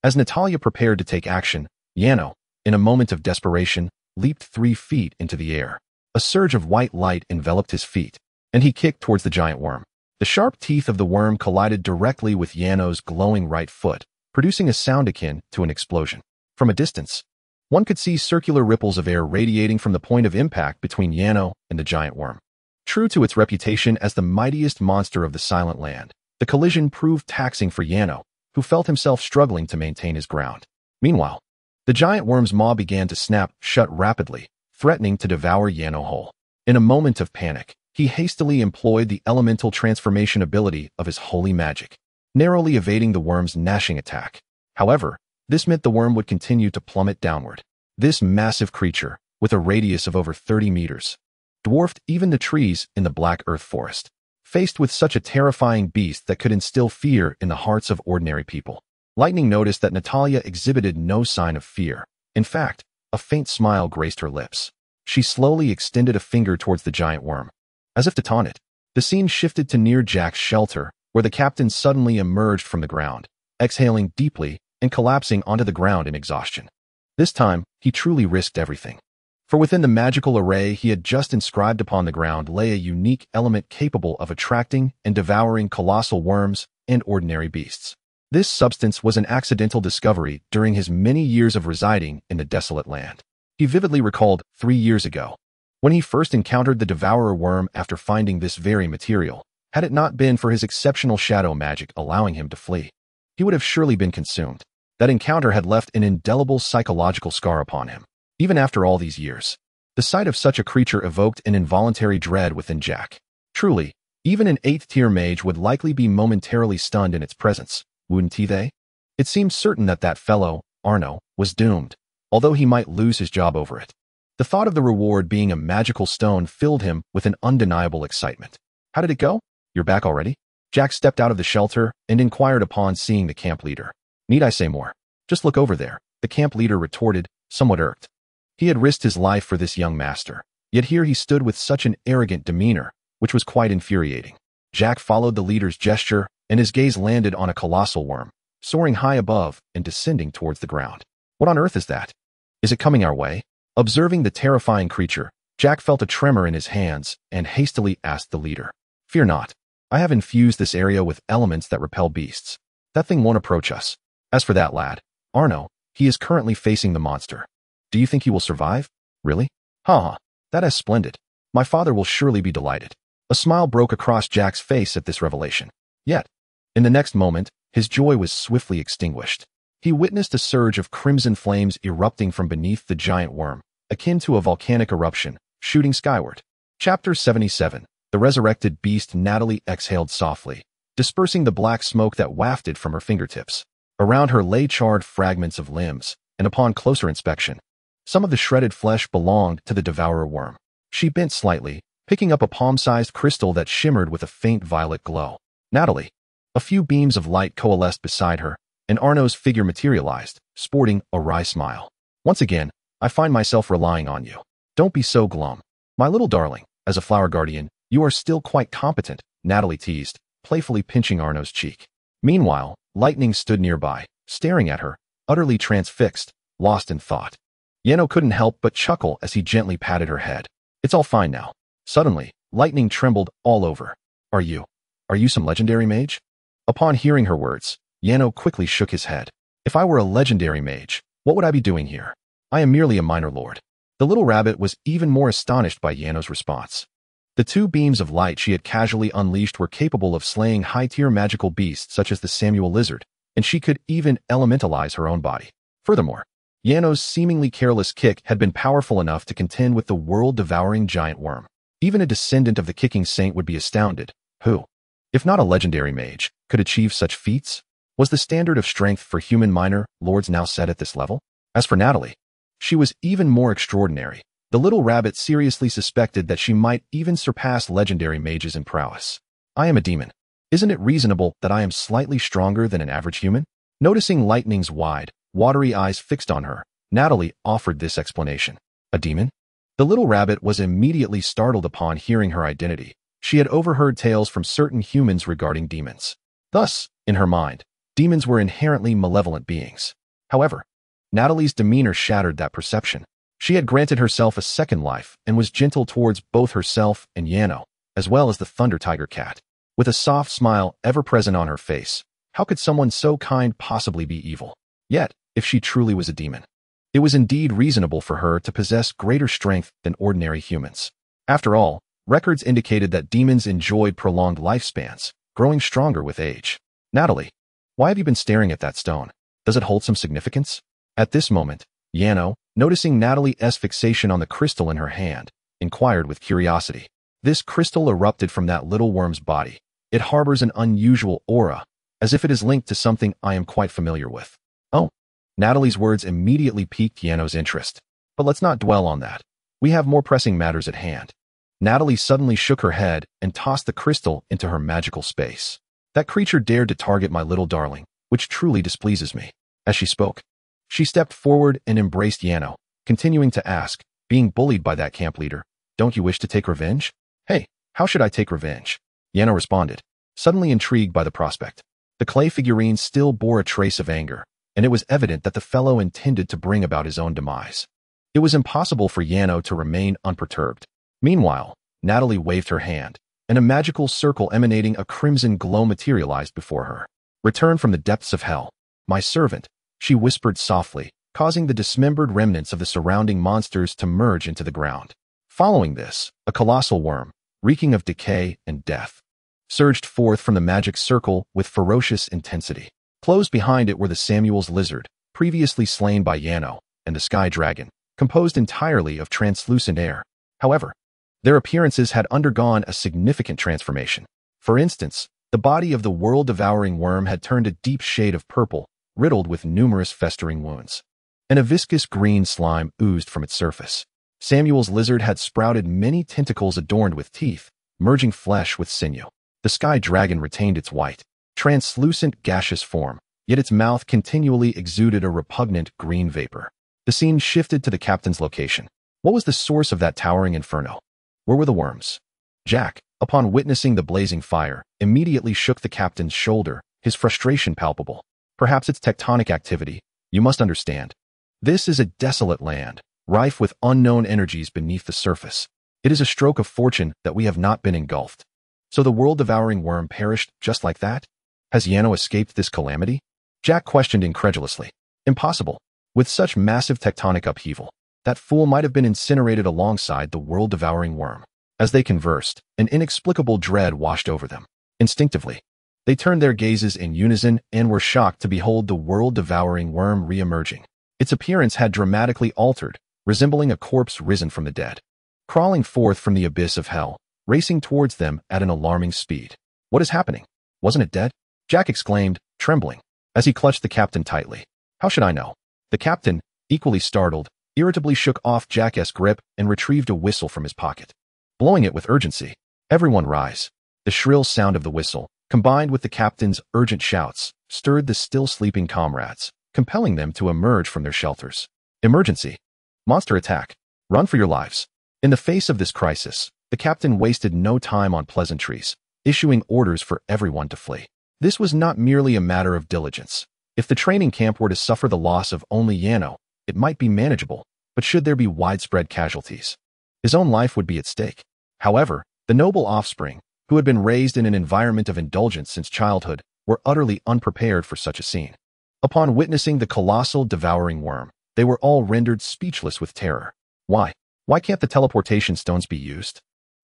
As Natalia prepared to take action, Yano, in a moment of desperation, leaped 3 feet into the air. A surge of white light enveloped his feet, and he kicked towards the giant worm. The sharp teeth of the worm collided directly with Yano's glowing right foot, producing a sound akin to an explosion. From a distance, one could see circular ripples of air radiating from the point of impact between Yano and the giant worm. True to its reputation as the mightiest monster of the Silent Land, the collision proved taxing for Yano, who felt himself struggling to maintain his ground. Meanwhile, the giant worm's maw began to snap shut rapidly, threatening to devour Yano whole. In a moment of panic, he hastily employed the elemental transformation ability of his holy magic, narrowly evading the worm's gnashing attack. However, this meant the worm would continue to plummet downward. This massive creature, with a radius of over 30 meters, dwarfed even the trees in the Black Earth Forest. Faced with such a terrifying beast that could instill fear in the hearts of ordinary people, Lightning noticed that Natalia exhibited no sign of fear. In fact, a faint smile graced her lips. She slowly extended a finger towards the giant worm, as if to taunt it. The scene shifted to near Jack's shelter, where the captain suddenly emerged from the ground, exhaling deeply and collapsing onto the ground in exhaustion. This time, he truly risked everything. For within the magical array he had just inscribed upon the ground lay a unique element capable of attracting and devouring colossal worms and ordinary beasts. This substance was an accidental discovery during his many years of residing in the desolate land. He vividly recalled 3 years ago, when he first encountered the devourer worm after finding this very material. Had it not been for his exceptional shadow magic allowing him to flee, he would have surely been consumed. That encounter had left an indelible psychological scar upon him. Even after all these years, the sight of such a creature evoked an involuntary dread within Jack. Truly, Even an 8th-tier mage would likely be momentarily stunned in its presence, wouldn't they? It seemed certain that that fellow, Arno, was doomed, although he might lose his job over it. The thought of the reward being a magical stone filled him with an undeniable excitement. How did it go? You're back already? Jack stepped out of the shelter and inquired upon seeing the camp leader. Need I say more? Just look over there, the camp leader retorted, somewhat irked. He had risked his life for this young master, yet here he stood with such an arrogant demeanor, which was quite infuriating. Jack followed the leader's gesture, and his gaze landed on a colossal worm, soaring high above and descending towards the ground. What on earth is that? Is it coming our way? Observing the terrifying creature, Jack felt a tremor in his hands and hastily asked the leader. Fear not. I have infused this area with elements that repel beasts. That thing won't approach us. As for that lad, Arno, he is currently facing the monster. Do you think he will survive? Really? That is splendid. My father will surely be delighted. A smile broke across Jack's face at this revelation. Yet, in the next moment, his joy was swiftly extinguished. He witnessed a surge of crimson flames erupting from beneath the giant worm, akin to a volcanic eruption, shooting skyward. Chapter 77. The resurrected beast. Natalie exhaled softly, dispersing the black smoke that wafted from her fingertips. Around her lay charred fragments of limbs, and upon closer inspection, some of the shredded flesh belonged to the devourer worm. She bent slightly, picking up a palm-sized crystal that shimmered with a faint violet glow. Natalie. A few beams of light coalesced beside her, and Arno's figure materialized, sporting a wry smile. Once again, I find myself relying on you. Don't be so glum. My little darling, as a flower guardian, you are still quite competent, Natalie teased, playfully pinching Arno's cheek. Meanwhile, Lightning stood nearby, staring at her, utterly transfixed, lost in thought. Yano couldn't help but chuckle as he gently patted her head. It's all fine now. Suddenly, Lightning trembled all over. Are you some legendary mage? Upon hearing her words, Yano quickly shook his head. If I were a legendary mage, what would I be doing here? I am merely a minor lord. The little rabbit was even more astonished by Yano's response. The two beams of light she had casually unleashed were capable of slaying high-tier magical beasts such as the Samuel lizard, and she could even elementalize her own body. Furthermore, Yano's seemingly careless kick had been powerful enough to contend with the world-devouring giant worm. Even a descendant of the kicking saint would be astounded. Who, if not a legendary mage, could achieve such feats? Was the standard of strength for human minor lords now set at this level? As for Natalie, she was even more extraordinary. The little rabbit seriously suspected that she might even surpass legendary mages in prowess. I am a demon. Isn't it reasonable that I am slightly stronger than an average human? Noticing Lightning's wide, watery eyes fixed on her, Natalie offered this explanation. A demon? The little rabbit was immediately startled upon hearing her identity. She had overheard tales from certain humans regarding demons. Thus, in her mind, demons were inherently malevolent beings. However, Natalie's demeanor shattered that perception. She had granted herself a second life and was gentle towards both herself and Yano, as well as the Thunder Tiger cat. With a soft smile ever present on her face, how could someone so kind possibly be evil? Yet, if she truly was a demon, it was indeed reasonable for her to possess greater strength than ordinary humans. After all, records indicated that demons enjoyed prolonged lifespans, growing stronger with age. Natalie, why have you been staring at that stone? Does it hold some significance? At this moment, Yano, noticing Natalie's fixation on the crystal in her hand, inquired with curiosity. This crystal erupted from that little worm's body. It harbors an unusual aura, as if it is linked to something I am quite familiar with. Oh, Natalie's words immediately piqued Yano's interest. But let's not dwell on that. We have more pressing matters at hand. Natalie suddenly shook her head and tossed the crystal into her magical space. That creature dared to target my little darling, which truly displeases me. As she spoke, she stepped forward and embraced Yano, continuing to ask, being bullied by that camp leader, don't you wish to take revenge? Hey, how should I take revenge? Yano responded, suddenly intrigued by the prospect. The clay figurine still bore a trace of anger, and it was evident that the fellow intended to bring about his own demise. It was impossible for Yano to remain unperturbed. Meanwhile, Natalie waved her hand, and a magical circle emanating a crimson glow materialized before her. Return from the depths of hell, my servant, she whispered softly, causing the dismembered remnants of the surrounding monsters to merge into the ground. Following this, a colossal worm, reeking of decay and death, surged forth from the magic circle with ferocious intensity. Close behind it were the Samuel's lizard, previously slain by Yano, and the sky dragon, composed entirely of translucent air. However, their appearances had undergone a significant transformation. For instance, the body of the world-devouring worm had turned a deep shade of purple, riddled with numerous festering wounds. And a viscous green slime oozed from its surface. Samuel's lizard had sprouted many tentacles adorned with teeth, merging flesh with sinew. The sky dragon retained its white, translucent gaseous form, yet its mouth continually exuded a repugnant green vapor. The scene shifted to the captain's location. What was the source of that towering inferno? Where were the worms? Jack, upon witnessing the blazing fire, immediately shook the captain's shoulder, his frustration palpable. Perhaps it's tectonic activity. You must understand. This is a desolate land, rife with unknown energies beneath the surface. It is a stroke of fortune that we have not been engulfed. So the world-devouring worm perished just like that? Has Yano escaped this calamity? Jack questioned incredulously. Impossible. With such massive tectonic upheaval, that fool might have been incinerated alongside the world-devouring worm. As they conversed, an inexplicable dread washed over them. Instinctively, they turned their gazes in unison and were shocked to behold the world-devouring worm re-emerging. Its appearance had dramatically altered, resembling a corpse risen from the dead. Crawling forth from the abyss of hell, racing towards them at an alarming speed. What is happening? Wasn't it dead? Jack exclaimed, trembling, as he clutched the captain tightly. How should I know? The captain, equally startled, irritably shook off Jack's grip and retrieved a whistle from his pocket. Blowing it with urgency. Everyone rise. The shrill sound of the whistle, combined with the captain's urgent shouts, stirred the still sleeping comrades, compelling them to emerge from their shelters. Emergency. Monster attack. Run for your lives. In the face of this crisis, the captain wasted no time on pleasantries, issuing orders for everyone to flee. This was not merely a matter of diligence. If the training camp were to suffer the loss of only Yano, it might be manageable, but should there be widespread casualties, his own life would be at stake. However, the noble offspring, who had been raised in an environment of indulgence since childhood, were utterly unprepared for such a scene. Upon witnessing the colossal devouring worm, they were all rendered speechless with terror. Why? Why can't the teleportation stones be used?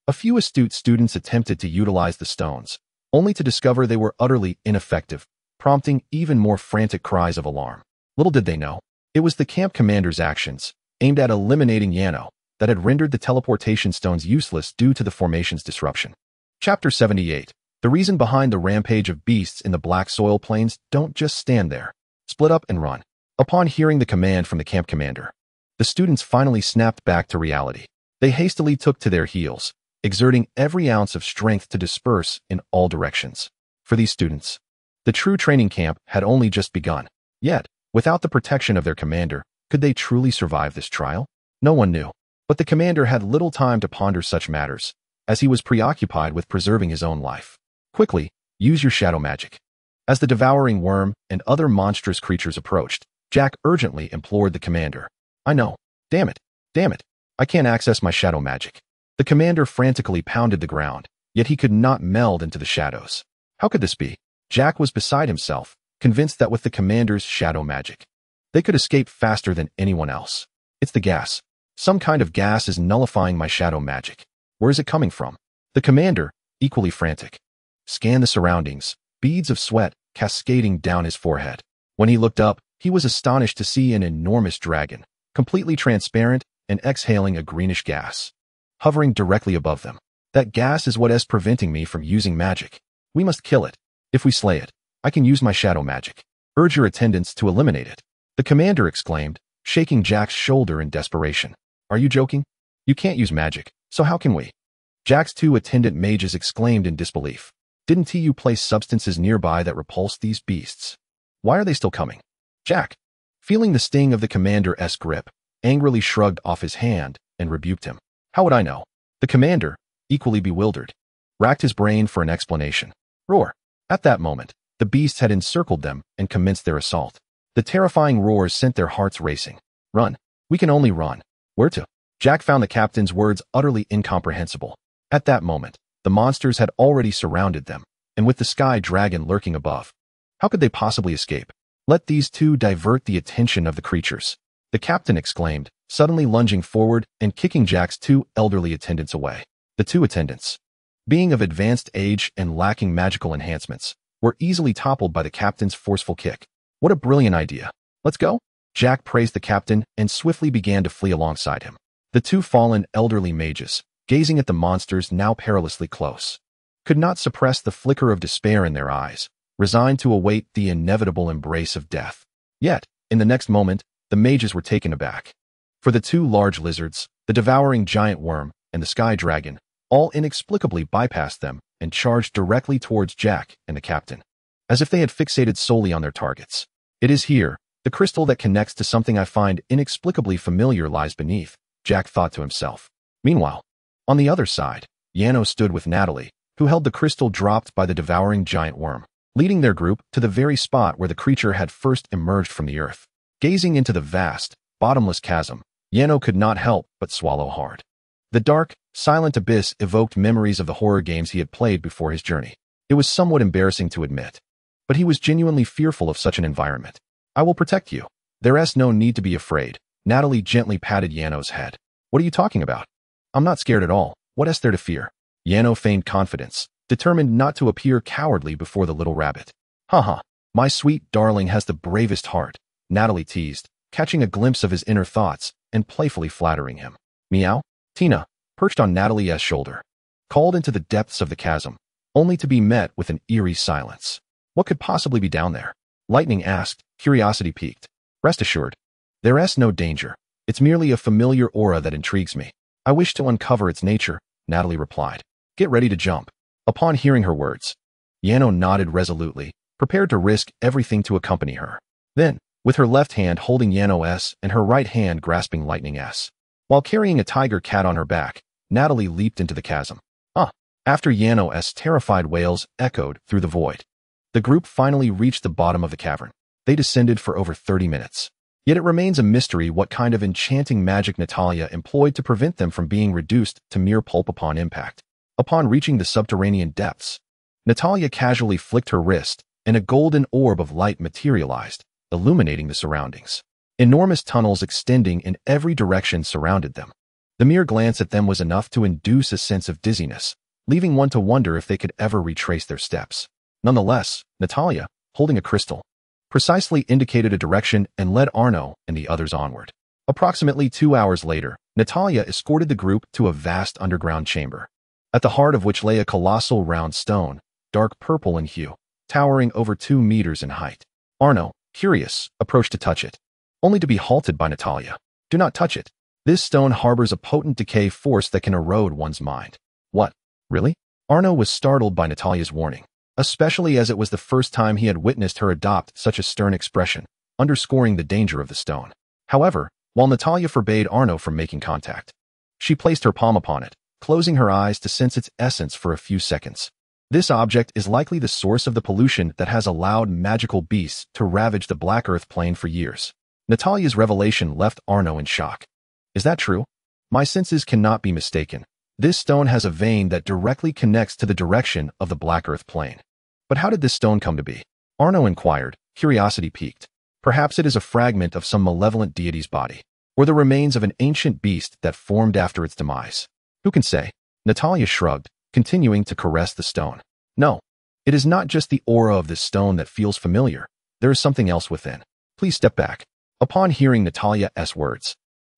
A few astute students attempted to utilize the stones, only to discover they were utterly ineffective, prompting even more frantic cries of alarm. Little did they know, it was the camp commander's actions, aimed at eliminating Yano, that had rendered the teleportation stones useless due to the formation's disruption. Chapter 78. The reason behind the rampage of beasts in the black soil plains. Don't just stand there. Split up and run. Upon hearing the command from the camp commander, the students finally snapped back to reality. They hastily took to their heels, exerting every ounce of strength to disperse in all directions. For these students, the true training camp had only just begun. Yet, without the protection of their commander, could they truly survive this trial? No one knew. But the commander had little time to ponder such matters, as he was preoccupied with preserving his own life. Quickly, use your shadow magic. As the devouring worm and other monstrous creatures approached, Jack urgently implored the commander. I know. Damn it. Damn it. I can't access my shadow magic. The commander frantically pounded the ground, yet he could not meld into the shadows. How could this be? Jack was beside himself, convinced that with the commander's shadow magic, they could escape faster than anyone else. It's the gas. Some kind of gas is nullifying my shadow magic. Where is it coming from? The commander, equally frantic, scanned the surroundings, beads of sweat cascading down his forehead. When he looked up, he was astonished to see an enormous dragon, completely transparent and exhaling a greenish gas, hovering directly above them. That gas is what is preventing me from using magic. We must kill it. If we slay it, I can use my shadow magic. Urge your attendants to eliminate it. The commander exclaimed, shaking Jack's shoulder in desperation. Are you joking? You can't use magic, so how can we? Jack's two attendant mages exclaimed in disbelief. Didn't you place substances nearby that repulsed these beasts? Why are they still coming? Jack, feeling the sting of the commander's grip, angrily shrugged off his hand and rebuked him. How would I know? The commander, equally bewildered, racked his brain for an explanation. Roar. At that moment, the beasts had encircled them and commenced their assault. The terrifying roars sent their hearts racing. Run. We can only run. Where to? Jack found the captain's words utterly incomprehensible. At that moment, the monsters had already surrounded them, and with the sky dragon lurking above, how could they possibly escape? Let these two divert the attention of the creatures, the captain exclaimed, suddenly lunging forward and kicking Jack's two elderly attendants away. The two attendants, being of advanced age and lacking magical enhancements, were easily toppled by the captain's forceful kick. What a brilliant idea. Let's go. Jack praised the captain and swiftly began to flee alongside him. The two fallen elderly mages, gazing at the monsters now perilously close, could not suppress the flicker of despair in their eyes, resigned to await the inevitable embrace of death. Yet, in the next moment, the mages were taken aback. For the two large lizards, the devouring giant worm, and the sky dragon, all inexplicably bypassed them and charged directly towards Jack and the captain, as if they had fixated solely on their targets. It is here, the crystal that connects to something I find inexplicably familiar lies beneath, Jack thought to himself. Meanwhile, on the other side, Yano stood with Natalie, who held the crystal dropped by the devouring giant worm, leading their group to the very spot where the creature had first emerged from the earth. Gazing into the vast, bottomless chasm, Yano could not help but swallow hard. The dark, silent abyss evoked memories of the horror games he had played before his journey. It was somewhat embarrassing to admit, but he was genuinely fearful of such an environment. I will protect you. There's no need to be afraid. Natalie gently patted Yano's head. What are you talking about? I'm not scared at all. What is there to fear? Yano feigned confidence, determined not to appear cowardly before the little rabbit. Haha, my sweet darling has the bravest heart, Natalie teased, catching a glimpse of his inner thoughts and playfully flattering him. Meow? Tina, perched on Natalie's shoulder, called into the depths of the chasm, only to be met with an eerie silence. What could possibly be down there? Lightning asked, curiosity piqued. Rest assured, there's no danger. It's merely a familiar aura that intrigues me. I wish to uncover its nature, Natalie replied. Get ready to jump. Upon hearing her words, Yano nodded resolutely, prepared to risk everything to accompany her. Then, with her left hand holding Yano's and her right hand grasping Lightning's, while carrying a tiger cat on her back, Natalie leaped into the chasm. After Yano's terrified wails echoed through the void, the group finally reached the bottom of the cavern. They descended for over 30 minutes. Yet it remains a mystery what kind of enchanting magic Natalia employed to prevent them from being reduced to mere pulp upon impact. Upon reaching the subterranean depths, Natalia casually flicked her wrist, and a golden orb of light materialized, illuminating the surroundings. Enormous tunnels extending in every direction surrounded them. The mere glance at them was enough to induce a sense of dizziness, leaving one to wonder if they could ever retrace their steps. Nonetheless, Natalia, holding a crystal, precisely indicated a direction and led Arno and the others onward. Approximately 2 hours later, Natalia escorted the group to a vast underground chamber, at the heart of which lay a colossal round stone, dark purple in hue, towering over 2 meters in height. Arno, curious, approached to touch it, only to be halted by Natalia. Do not touch it. This stone harbors a potent decay force that can erode one's mind. What? Really? Arno was startled by Natalia's warning, especially as it was the first time he had witnessed her adopt such a stern expression, underscoring the danger of the stone. However, while Natalia forbade Arno from making contact, she placed her palm upon it, closing her eyes to sense its essence for a few seconds. This object is likely the source of the pollution that has allowed magical beasts to ravage the Black Earth plane for years. Natalia's revelation left Arno in shock. Is that true? My senses cannot be mistaken. This stone has a vein that directly connects to the direction of the Black Earth plane. But how did this stone come to be? Arno inquired, curiosity piqued. Perhaps it is a fragment of some malevolent deity's body, or the remains of an ancient beast that formed after its demise. Who can say? Natalia shrugged, continuing to caress the stone. No, it is not just the aura of this stone that feels familiar. There is something else within. Please step back. Upon hearing Natalia's words,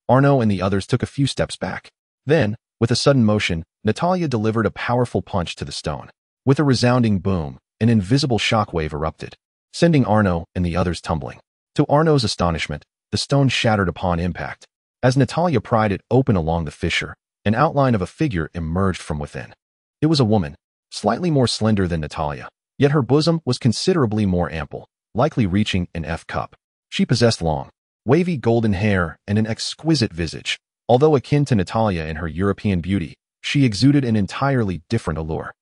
Arno and the others took a few steps back. Then, with a sudden motion, Natalia delivered a powerful punch to the stone. With a resounding boom, an invisible shockwave erupted, sending Arno and the others tumbling. To Arno's astonishment, the stone shattered upon impact. As Natalia pried it open along the fissure, an outline of a figure emerged from within. It was a woman, slightly more slender than Natalia, yet her bosom was considerably more ample, likely reaching an F-cup. She possessed long, wavy golden hair and an exquisite visage. Although akin to Natalia in her European beauty, she exuded an entirely different allure.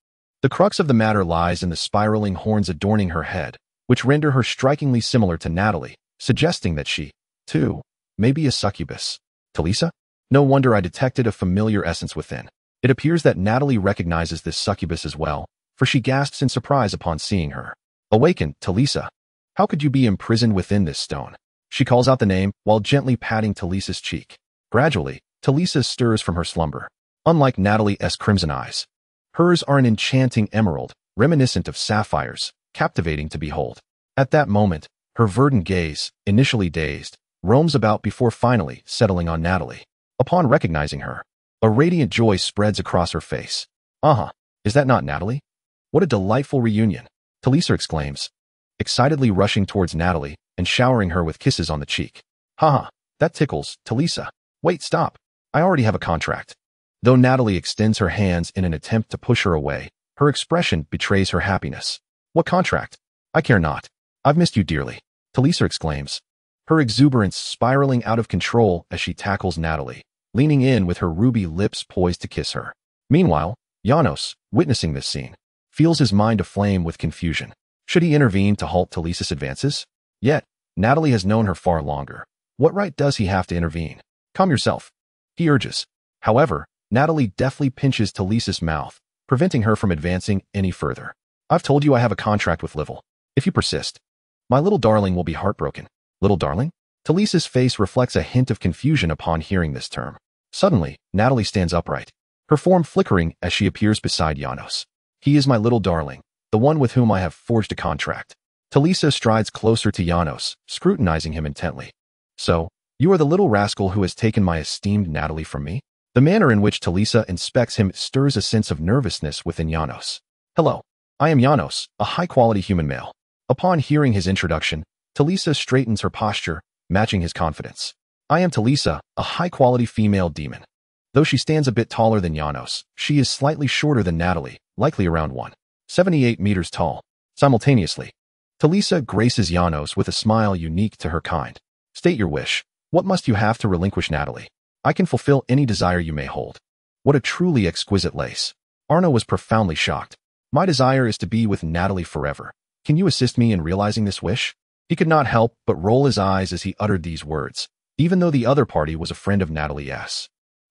The crux of the matter lies in the spiraling horns adorning her head, which render her strikingly similar to Natalie, suggesting that she, too, may be a succubus. Talisa? No wonder I detected a familiar essence within. It appears that Natalie recognizes this succubus as well, for she gasps in surprise upon seeing her. Awaken, Talisa. How could you be imprisoned within this stone? She calls out the name while gently patting Talisa's cheek. Gradually, Talisa stirs from her slumber. Unlike Natalie's crimson eyes, hers are an enchanting emerald, reminiscent of sapphires, captivating to behold. At that moment, her verdant gaze, initially dazed, roams about before finally settling on Natalie. Upon recognizing her, a radiant joy spreads across her face. Is that not Natalie? What a delightful reunion, Talisa exclaims, excitedly rushing towards Natalie and showering her with kisses on the cheek. Haha, that tickles, Talisa. Wait, stop. I already have a contract. Though Natalie extends her hands in an attempt to push her away, her expression betrays her happiness. What contract? I care not. I've missed you dearly, Talisa exclaims, her exuberance spiraling out of control as she tackles Natalie, leaning in with her ruby lips poised to kiss her. Meanwhile, Janos, witnessing this scene, feels his mind aflame with confusion. Should he intervene to halt Talisa's advances? Yet, Natalie has known her far longer. What right does he have to intervene? Calm yourself, he urges. However, Natalie deftly pinches Talisa's mouth, preventing her from advancing any further. I've told you I have a contract with Livel. If you persist, my little darling will be heartbroken. Little darling? Talisa's face reflects a hint of confusion upon hearing this term. Suddenly, Natalie stands upright, her form flickering as she appears beside Janos. He is my little darling, the one with whom I have forged a contract. Talisa strides closer to Janos, scrutinizing him intently. So, you are the little rascal who has taken my esteemed Natalie from me? The manner in which Talisa inspects him stirs a sense of nervousness within Janos. Hello, I am Janos, a high-quality human male. Upon hearing his introduction, Talisa straightens her posture, matching his confidence. I am Talisa, a high-quality female demon. Though she stands a bit taller than Janos, she is slightly shorter than Natalie, likely around 1.78 meters tall. Simultaneously, Talisa graces Janos with a smile unique to her kind. State your wish. What must you have to relinquish Natalie? I can fulfill any desire you may hold. What a truly exquisite lace. Arno was profoundly shocked. My desire is to be with Natalie forever. Can you assist me in realizing this wish? He could not help but roll his eyes as he uttered these words, even though the other party was a friend of Natalie's.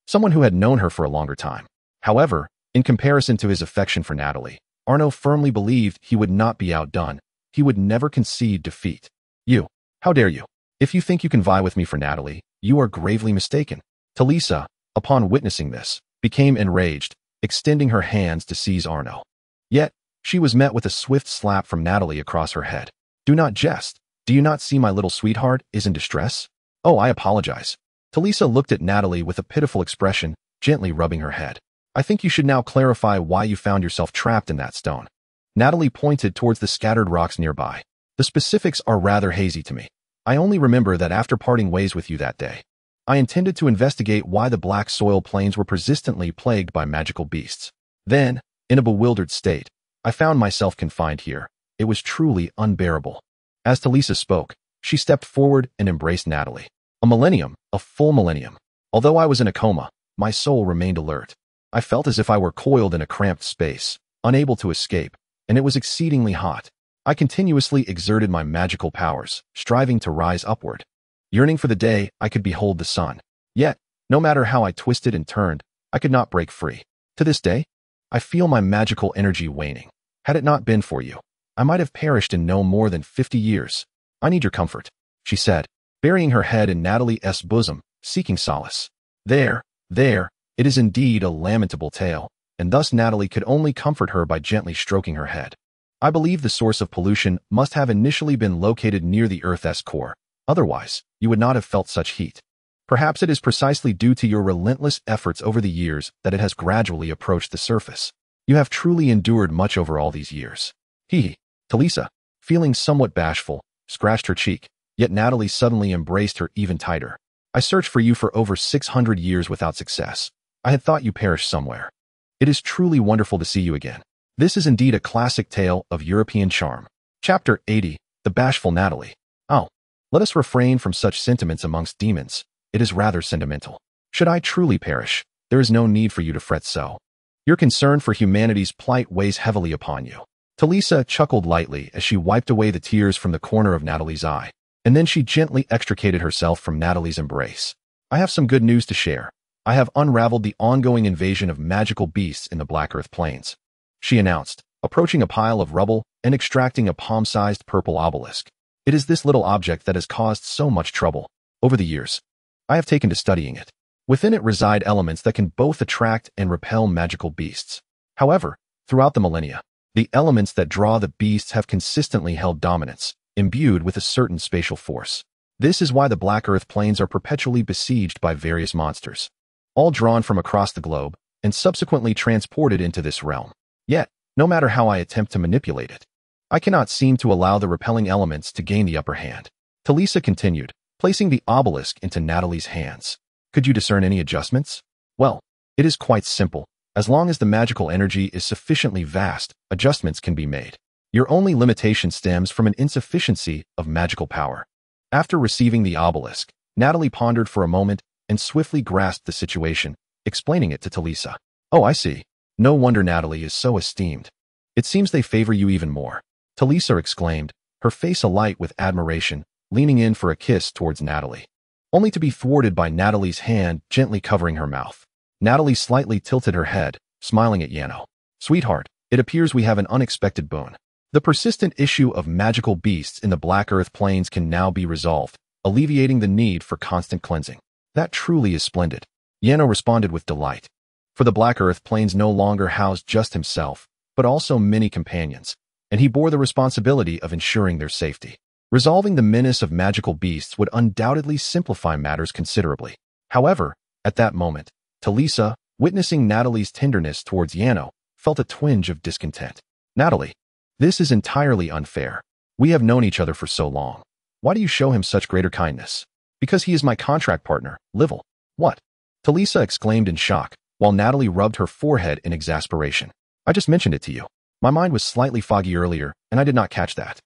Someone who had known her for a longer time. However, in comparison to his affection for Natalie, Arno firmly believed he would not be outdone. He would never concede defeat. You, how dare you? If you think you can vie with me for Natalie, you are gravely mistaken. Talisa, upon witnessing this, became enraged, extending her hands to seize Arno. Yet, she was met with a swift slap from Natalie across her head. Do not jest. Do you not see my little sweetheart is in distress? Oh, I apologize. Talisa looked at Natalie with a pitiful expression, gently rubbing her head. I think you should now clarify why you found yourself trapped in that stone. Natalie pointed towards the scattered rocks nearby. The specifics are rather hazy to me. I only remember that after parting ways with you that day, I intended to investigate why the black soil plains were persistently plagued by magical beasts. Then, in a bewildered state, I found myself confined here. It was truly unbearable. As Talisa spoke, she stepped forward and embraced Natalie. A millennium, a full millennium. Although I was in a coma, my soul remained alert. I felt as if I were coiled in a cramped space, unable to escape, and it was exceedingly hot. I continuously exerted my magical powers, striving to rise upward. Yearning for the day I could behold the sun. Yet, no matter how I twisted and turned, I could not break free. To this day, I feel my magical energy waning. Had it not been for you, I might have perished in no more than 50 years. I need your comfort, she said, burying her head in Natalie's bosom, seeking solace. There, it is indeed a lamentable tale, and thus Natalie could only comfort her by gently stroking her head. I believe the source of pollution must have initially been located near the Earth's core. Otherwise, you would not have felt such heat. Perhaps it is precisely due to your relentless efforts over the years that it has gradually approached the surface. You have truly endured much over all these years. Talisa, feeling somewhat bashful, scratched her cheek, yet Natalie suddenly embraced her even tighter. I searched for you for over 600 years without success. I had thought you perished somewhere. It is truly wonderful to see you again. This is indeed a classic tale of European charm. Chapter 80, The Bashful Natalie. Oh, let us refrain from such sentiments amongst demons. It is rather sentimental. Should I truly perish, there is no need for you to fret so. Your concern for humanity's plight weighs heavily upon you. Talisa chuckled lightly as she wiped away the tears from the corner of Natalie's eye, and then she gently extricated herself from Natalie's embrace. I have some good news to share. I have unraveled the ongoing invasion of magical beasts in the Black Earth Plains, she announced, approaching a pile of rubble and extracting a palm-sized purple obelisk. It is this little object that has caused so much trouble. Over the years, I have taken to studying it. Within it reside elements that can both attract and repel magical beasts. However, throughout the millennia, the elements that draw the beasts have consistently held dominance, imbued with a certain spatial force. This is why the Black Earth Plains are perpetually besieged by various monsters, all drawn from across the globe and subsequently transported into this realm. Yet, no matter how I attempt to manipulate it. I cannot seem to allow the repelling elements to gain the upper hand. Talisa continued, placing the obelisk into Natalie's hands. Could you discern any adjustments? Well, it is quite simple. As long as the magical energy is sufficiently vast, adjustments can be made. Your only limitation stems from an insufficiency of magical power. After receiving the obelisk, Natalie pondered for a moment and swiftly grasped the situation, explaining it to Talisa. Oh, I see. No wonder Natalie is so esteemed. It seems they favor you even more. Talisa exclaimed, her face alight with admiration, leaning in for a kiss towards Natalie, only to be thwarted by Natalie's hand gently covering her mouth. Natalie slightly tilted her head, smiling at Yano. Sweetheart, it appears we have an unexpected boon. The persistent issue of magical beasts in the Black Earth plains can now be resolved, alleviating the need for constant cleansing. That truly is splendid. Yano responded with delight. For the Black Earth plains no longer housed just himself, but also many companions, and he bore the responsibility of ensuring their safety. Resolving the menace of magical beasts would undoubtedly simplify matters considerably. However, at that moment, Talisa, witnessing Natalie's tenderness towards Yano, felt a twinge of discontent. Natalie, this is entirely unfair. We have known each other for so long. Why do you show him such greater kindness? Because he is my contract partner, Livel. What? Talisa exclaimed in shock, while Natalie rubbed her forehead in exasperation. I just mentioned it to you. My mind was slightly foggy earlier, and I did not catch that.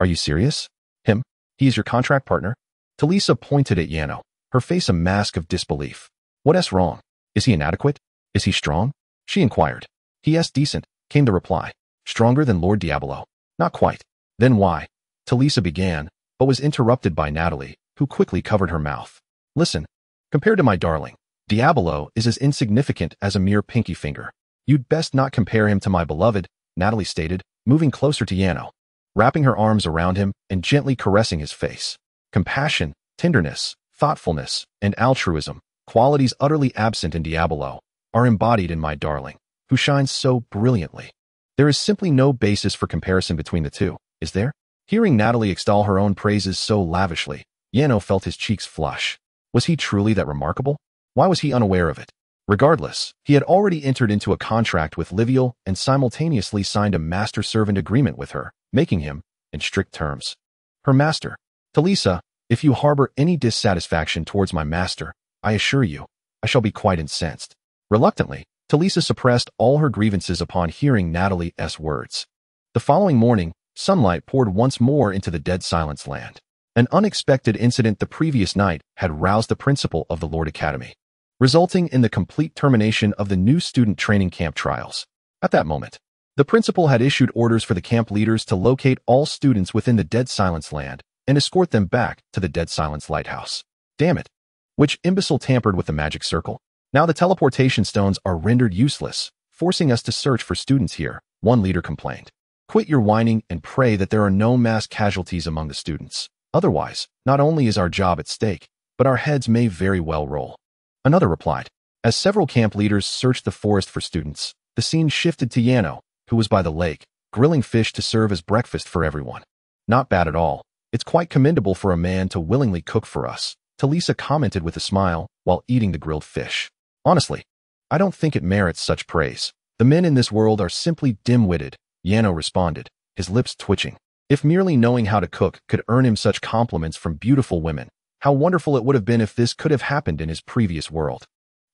Are you serious? Him? He is your contract partner? Talisa pointed at Yano, her face a mask of disbelief. What's wrong? Is he inadequate? Is he strong? She inquired. He is decent, came the reply. Stronger than Lord Diabolo? Not quite. Then why? Talisa began, but was interrupted by Natalie, who quickly covered her mouth. Listen, compared to my darling, Diabolo is as insignificant as a mere pinky finger. You'd best not compare him to my beloved, Natalie stated, moving closer to Yano, wrapping her arms around him and gently caressing his face. Compassion, tenderness, thoughtfulness, and altruism, qualities utterly absent in Diabolo, are embodied in my darling, who shines so brilliantly. There is simply no basis for comparison between the two, is there? Hearing Natalie extol her own praises so lavishly, Yano felt his cheeks flush. Was he truly that remarkable? Why was he unaware of it? Regardless, he had already entered into a contract with Liviel and simultaneously signed a master-servant agreement with her, making him, in strict terms, her master. Talisa, if you harbor any dissatisfaction towards my master, I assure you, I shall be quite incensed. Reluctantly, Talisa suppressed all her grievances upon hearing Natalie's words. The following morning, sunlight poured once more into the dead silence land. An unexpected incident the previous night had roused the principal of the Lord Academy, resulting in the complete termination of the new student training camp trials. At that moment, the principal had issued orders for the camp leaders to locate all students within the Dead Silence land and escort them back to the Dead Silence lighthouse. Damn it. Which imbecile tampered with the magic circle? Now the teleportation stones are rendered useless, forcing us to search for students here, one leader complained. Quit your whining and pray that there are no mass casualties among the students. Otherwise, not only is our job at stake, but our heads may very well roll. Another replied. As several camp leaders searched the forest for students, the scene shifted to Yano, who was by the lake, grilling fish to serve as breakfast for everyone. Not bad at all. It's quite commendable for a man to willingly cook for us, Talisa commented with a smile while eating the grilled fish. Honestly, I don't think it merits such praise. The men in this world are simply dim-witted, Yano responded, his lips twitching. If merely knowing how to cook could earn him such compliments from beautiful women, how wonderful it would have been if this could have happened in his previous world.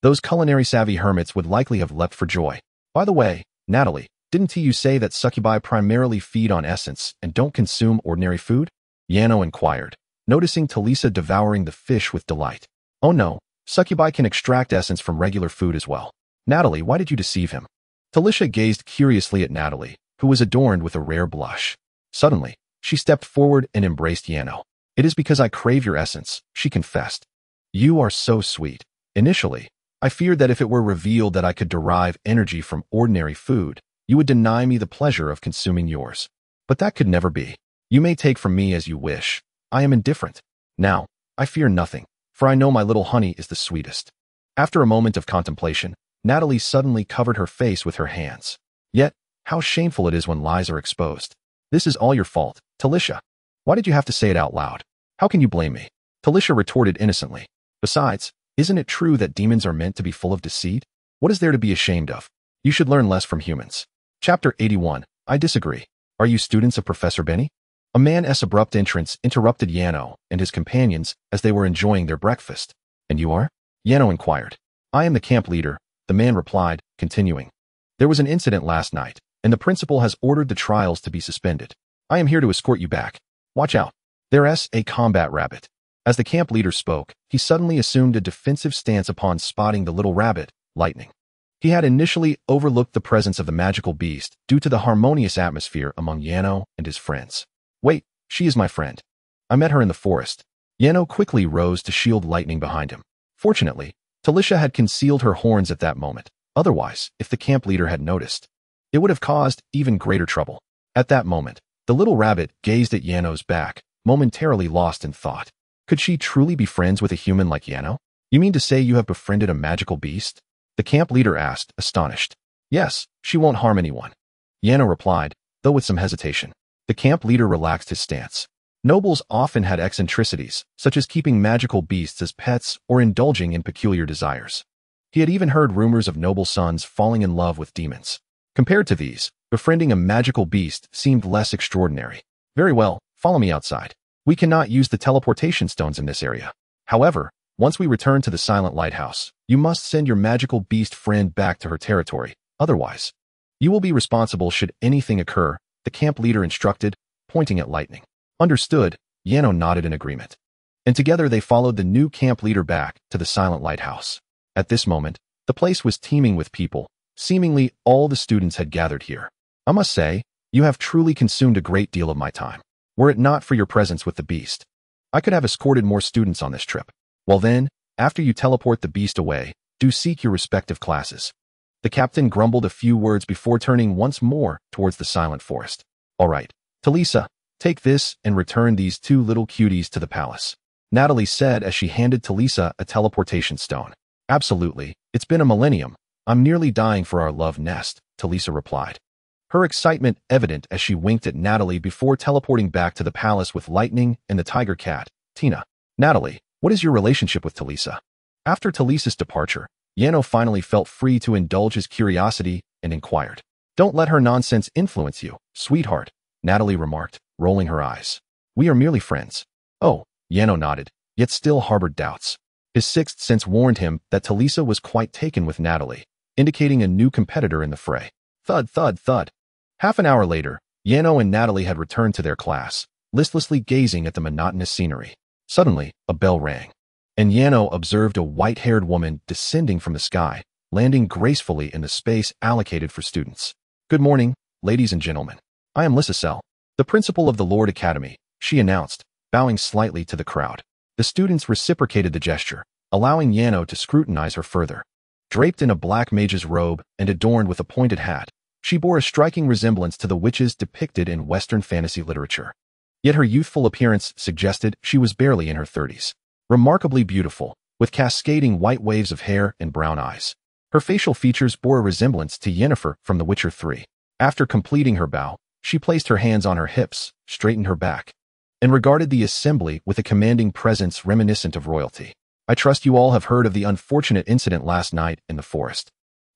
Those culinary-savvy hermits would likely have leapt for joy. By the way, Natalie, didn't you say that succubi primarily feed on essence and don't consume ordinary food? Yano inquired, noticing Talisa devouring the fish with delight. Oh no, succubi can extract essence from regular food as well. Natalie, why did you deceive him? Talisa gazed curiously at Natalie, who was adorned with a rare blush. Suddenly, she stepped forward and embraced Yano. It is because I crave your essence, she confessed. You are so sweet. Initially, I feared that if it were revealed that I could derive energy from ordinary food, you would deny me the pleasure of consuming yours. But that could never be. You may take from me as you wish. I am indifferent. Now, I fear nothing, for I know my little honey is the sweetest. After a moment of contemplation, Natalie suddenly covered her face with her hands. Yet, how shameful it is when lies are exposed. This is all your fault, Talisa. Why did you have to say it out loud? How can you blame me? Talisa retorted innocently. Besides, isn't it true that demons are meant to be full of deceit? What is there to be ashamed of? You should learn less from humans. Chapter 81. I disagree. Are you students of Professor Benny? A man's abrupt entrance interrupted Yano and his companions as they were enjoying their breakfast. And you are? Yano inquired. I am the camp leader, the man replied, continuing. There was an incident last night, and the principal has ordered the trials to be suspended. I am here to escort you back. Watch out. There's a combat rabbit. As the camp leader spoke, he suddenly assumed a defensive stance upon spotting the little rabbit, Lightning. He had initially overlooked the presence of the magical beast due to the harmonious atmosphere among Yano and his friends. Wait, she is my friend. I met her in the forest. Yano quickly rose to shield Lightning behind him. Fortunately, Talicia had concealed her horns at that moment. Otherwise, if the camp leader had noticed, it would have caused even greater trouble. At that moment, the little rabbit gazed at Yano's back, momentarily lost in thought. Could she truly be friends with a human like Yano? You mean to say you have befriended a magical beast? The camp leader asked, astonished. Yes, she won't harm anyone. Yano replied, though with some hesitation. The camp leader relaxed his stance. Nobles often had eccentricities, such as keeping magical beasts as pets or indulging in peculiar desires. He had even heard rumors of noble sons falling in love with demons. Compared to these, befriending a magical beast seemed less extraordinary. Very well, follow me outside. We cannot use the teleportation stones in this area. However, once we return to the Silent Lighthouse, you must send your magical beast friend back to her territory. Otherwise, you will be responsible should anything occur, the camp leader instructed, pointing at Lightning. Understood, Yano nodded in agreement. And together they followed the new camp leader back to the Silent Lighthouse. At this moment, the place was teeming with people. Seemingly all the students had gathered here. I must say, you have truly consumed a great deal of my time. Were it not for your presence with the beast, I could have escorted more students on this trip. Well then, after you teleport the beast away, do seek your respective classes. The captain grumbled a few words before turning once more towards the silent forest. All right, Talisa, take this and return these two little cuties to the palace, Natalie said as she handed Talisa a teleportation stone. Absolutely, it's been a millennium. I'm nearly dying for our love nest, Talisa replied. Her excitement evident as she winked at Natalie before teleporting back to the palace with Lightning and the tiger cat, Tina. Natalie, what is your relationship with Talisa? After Talisa's departure, Yano finally felt free to indulge his curiosity and inquired. Don't let her nonsense influence you, sweetheart, Natalie remarked, rolling her eyes. We are merely friends. Oh, Yano nodded, yet still harbored doubts. His sixth sense warned him that Talisa was quite taken with Natalie, indicating a new competitor in the fray. Thud, thud, thud. Half an hour later, Yano and Natalie had returned to their class, listlessly gazing at the monotonous scenery. Suddenly, a bell rang, and Yano observed a white-haired woman descending from the sky, landing gracefully in the space allocated for students. Good morning, ladies and gentlemen. I am Lysacel, the principal of the Lord Academy, she announced, bowing slightly to the crowd. The students reciprocated the gesture, allowing Yano to scrutinize her further. Draped in a black mage's robe and adorned with a pointed hat, she bore a striking resemblance to the witches depicted in Western fantasy literature. Yet her youthful appearance suggested she was barely in her 30s. Remarkably beautiful, with cascading white waves of hair and brown eyes. Her facial features bore a resemblance to Yennefer from The Witcher 3. After completing her bow, she placed her hands on her hips, straightened her back, and regarded the assembly with a commanding presence reminiscent of royalty. I trust you all have heard of the unfortunate incident last night in the forest.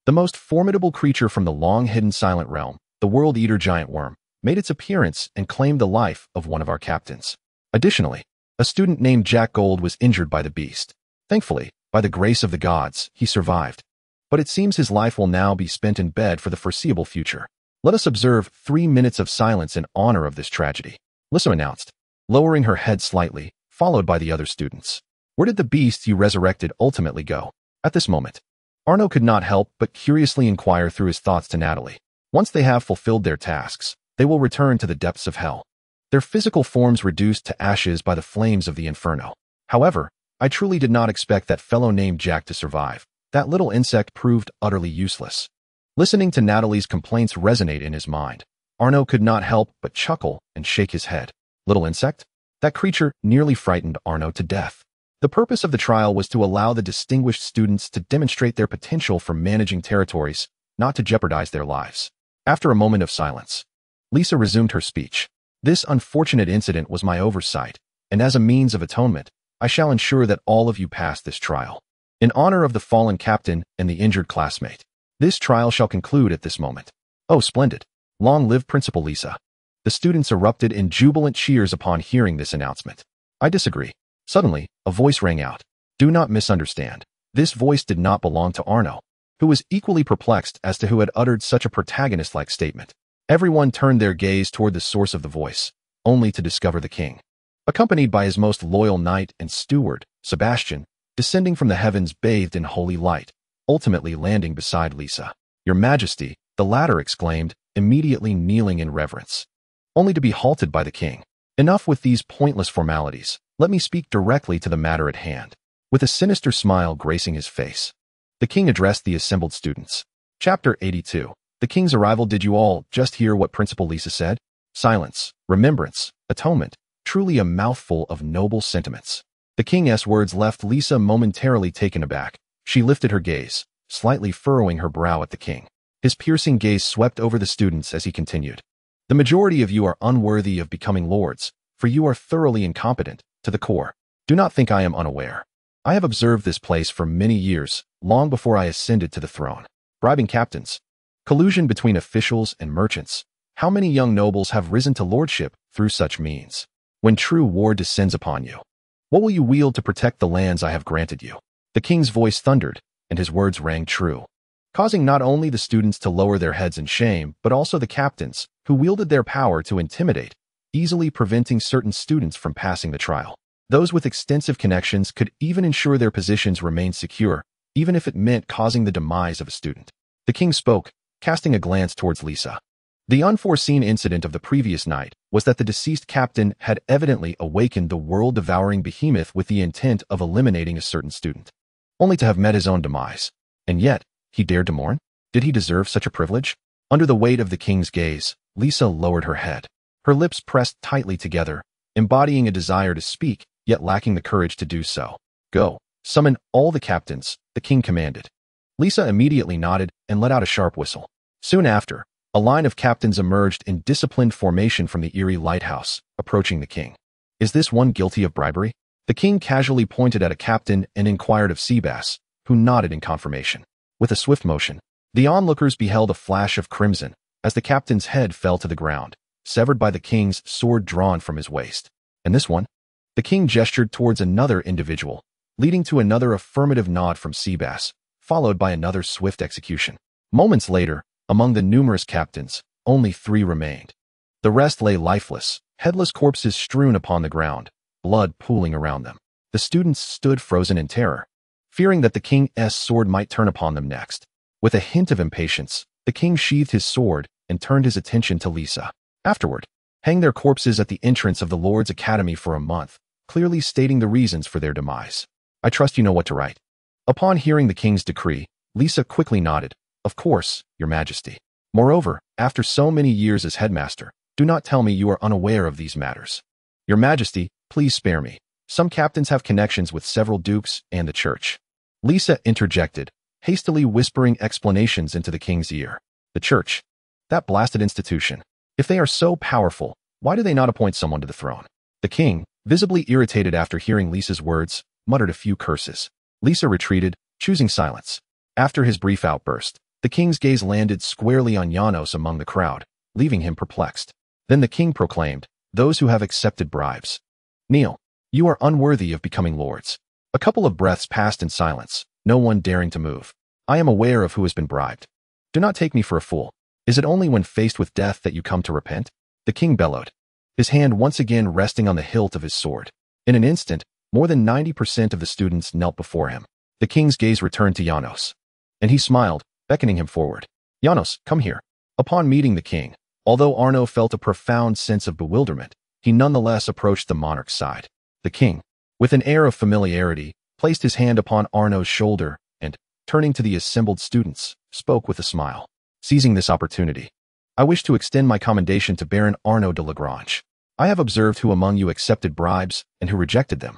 The most formidable creature from the long-hidden Silent Realm, the World-Eater giant worm, made its appearance and claimed the life of one of our captains. Additionally, a student named Jack Gold was injured by the beast. Thankfully, by the grace of the gods, he survived. But it seems his life will now be spent in bed for the foreseeable future. Let us observe 3 minutes of silence in honor of this tragedy, Lyssa announced, lowering her head slightly, followed by the other students. Where did the beast you resurrected ultimately go? At this moment, Arno could not help but curiously inquire through his thoughts to Natalie. Once they have fulfilled their tasks, they will return to the depths of hell, their physical forms reduced to ashes by the flames of the inferno. However, I truly did not expect that fellow named Jack to survive. That little insect proved utterly useless. Listening to Natalie's complaints resonate in his mind, Arno could not help but chuckle and shake his head. Little insect? That creature nearly frightened Arno to death. The purpose of the trial was to allow the distinguished students to demonstrate their potential for managing territories, not to jeopardize their lives. After a moment of silence, Lyssa resumed her speech. This unfortunate incident was my oversight, and as a means of atonement, I shall ensure that all of you pass this trial. In honor of the fallen captain and the injured classmate, this trial shall conclude at this moment. Oh, splendid. Long live Principal Lisa. The students erupted in jubilant cheers upon hearing this announcement. I disagree. Suddenly, a voice rang out. Do not misunderstand. This voice did not belong to Arno, who was equally perplexed as to who had uttered such a protagonist-like statement. Everyone turned their gaze toward the source of the voice, only to discover the king. Accompanied by his most loyal knight and steward, Sebastian, descending from the heavens bathed in holy light, ultimately landing beside Lisa. Your Majesty, the latter exclaimed, immediately kneeling in reverence, only to be halted by the king. Enough with these pointless formalities. Let me speak directly to the matter at hand. With a sinister smile gracing his face, the king addressed the assembled students. Chapter 82. The king's arrival. Did you all just hear what Principal Lisa said? Silence, remembrance, atonement, truly a mouthful of noble sentiments. The king's words left Lisa momentarily taken aback. She lifted her gaze, slightly furrowing her brow at the king. His piercing gaze swept over the students as he continued. The majority of you are unworthy of becoming lords, for you are thoroughly incompetent, to the core. Do not think I am unaware. I have observed this place for many years, long before I ascended to the throne. Bribing captains. Collusion between officials and merchants. How many young nobles have risen to lordship through such means? When true war descends upon you, what will you wield to protect the lands I have granted you? The king's voice thundered, and his words rang true, causing not only the students to lower their heads in shame, but also the captains, who wielded their power to intimidate, easily preventing certain students from passing the trial. Those with extensive connections could even ensure their positions remained secure, even if it meant causing the demise of a student. The king spoke, casting a glance towards Lisa. The unforeseen incident of the previous night was that the deceased captain had evidently awakened the world-devouring behemoth with the intent of eliminating a certain student, only to have met his own demise. And yet, he dared to mourn? Did he deserve such a privilege? Under the weight of the king's gaze, Lisa lowered her head. Her lips pressed tightly together, embodying a desire to speak, yet lacking the courage to do so. Go, summon all the captains, the king commanded. Lisa immediately nodded and let out a sharp whistle. Soon after, a line of captains emerged in disciplined formation from the eerie lighthouse, approaching the king. Is this one guilty of bribery? The king casually pointed at a captain and inquired of Succubus, who nodded in confirmation. With a swift motion, the onlookers beheld a flash of crimson as the captain's head fell to the ground, severed by the king's sword drawn from his waist. And this one? The king gestured towards another individual, leading to another affirmative nod from Succubus, followed by another swift execution. Moments later, among the numerous captains, only 3 remained. The rest lay lifeless, headless corpses strewn upon the ground, blood pooling around them. The students stood frozen in terror, fearing that the king's sword might turn upon them next. With a hint of impatience, the king sheathed his sword and turned his attention to Lisa. Afterward, hang their corpses at the entrance of the Lord's Academy for a month, clearly stating the reasons for their demise. I trust you know what to write. Upon hearing the king's decree, Lisa quickly nodded. Of course, Your Majesty. Moreover, after so many years as headmaster, do not tell me you are unaware of these matters. Your Majesty, please spare me. Some captains have connections with several dukes and the church. Lisa interjected, hastily whispering explanations into the king's ear. The church. That blasted institution. If they are so powerful, why do they not appoint someone to the throne? The king, visibly irritated after hearing Lisa's words, muttered a few curses. Lisa retreated, choosing silence. After his brief outburst, the king's gaze landed squarely on Janos among the crowd, leaving him perplexed. Then the king proclaimed, those who have accepted bribes. Kneel. You are unworthy of becoming lords. A couple of breaths passed in silence, no one daring to move. I am aware of who has been bribed. Do not take me for a fool. Is it only when faced with death that you come to repent? The king bellowed, his hand once again resting on the hilt of his sword. In an instant, more than 90% of the students knelt before him. The king's gaze returned to Janos, and he smiled, beckoning him forward. Janos, come here. Upon meeting the king, although Arno felt a profound sense of bewilderment, he nonetheless approached the monarch's side. The king, with an air of familiarity, placed his hand upon Arno's shoulder and, turning to the assembled students, spoke with a smile. Seizing this opportunity, I wish to extend my commendation to Baron Arno de Lagrange. I have observed who among you accepted bribes and who rejected them,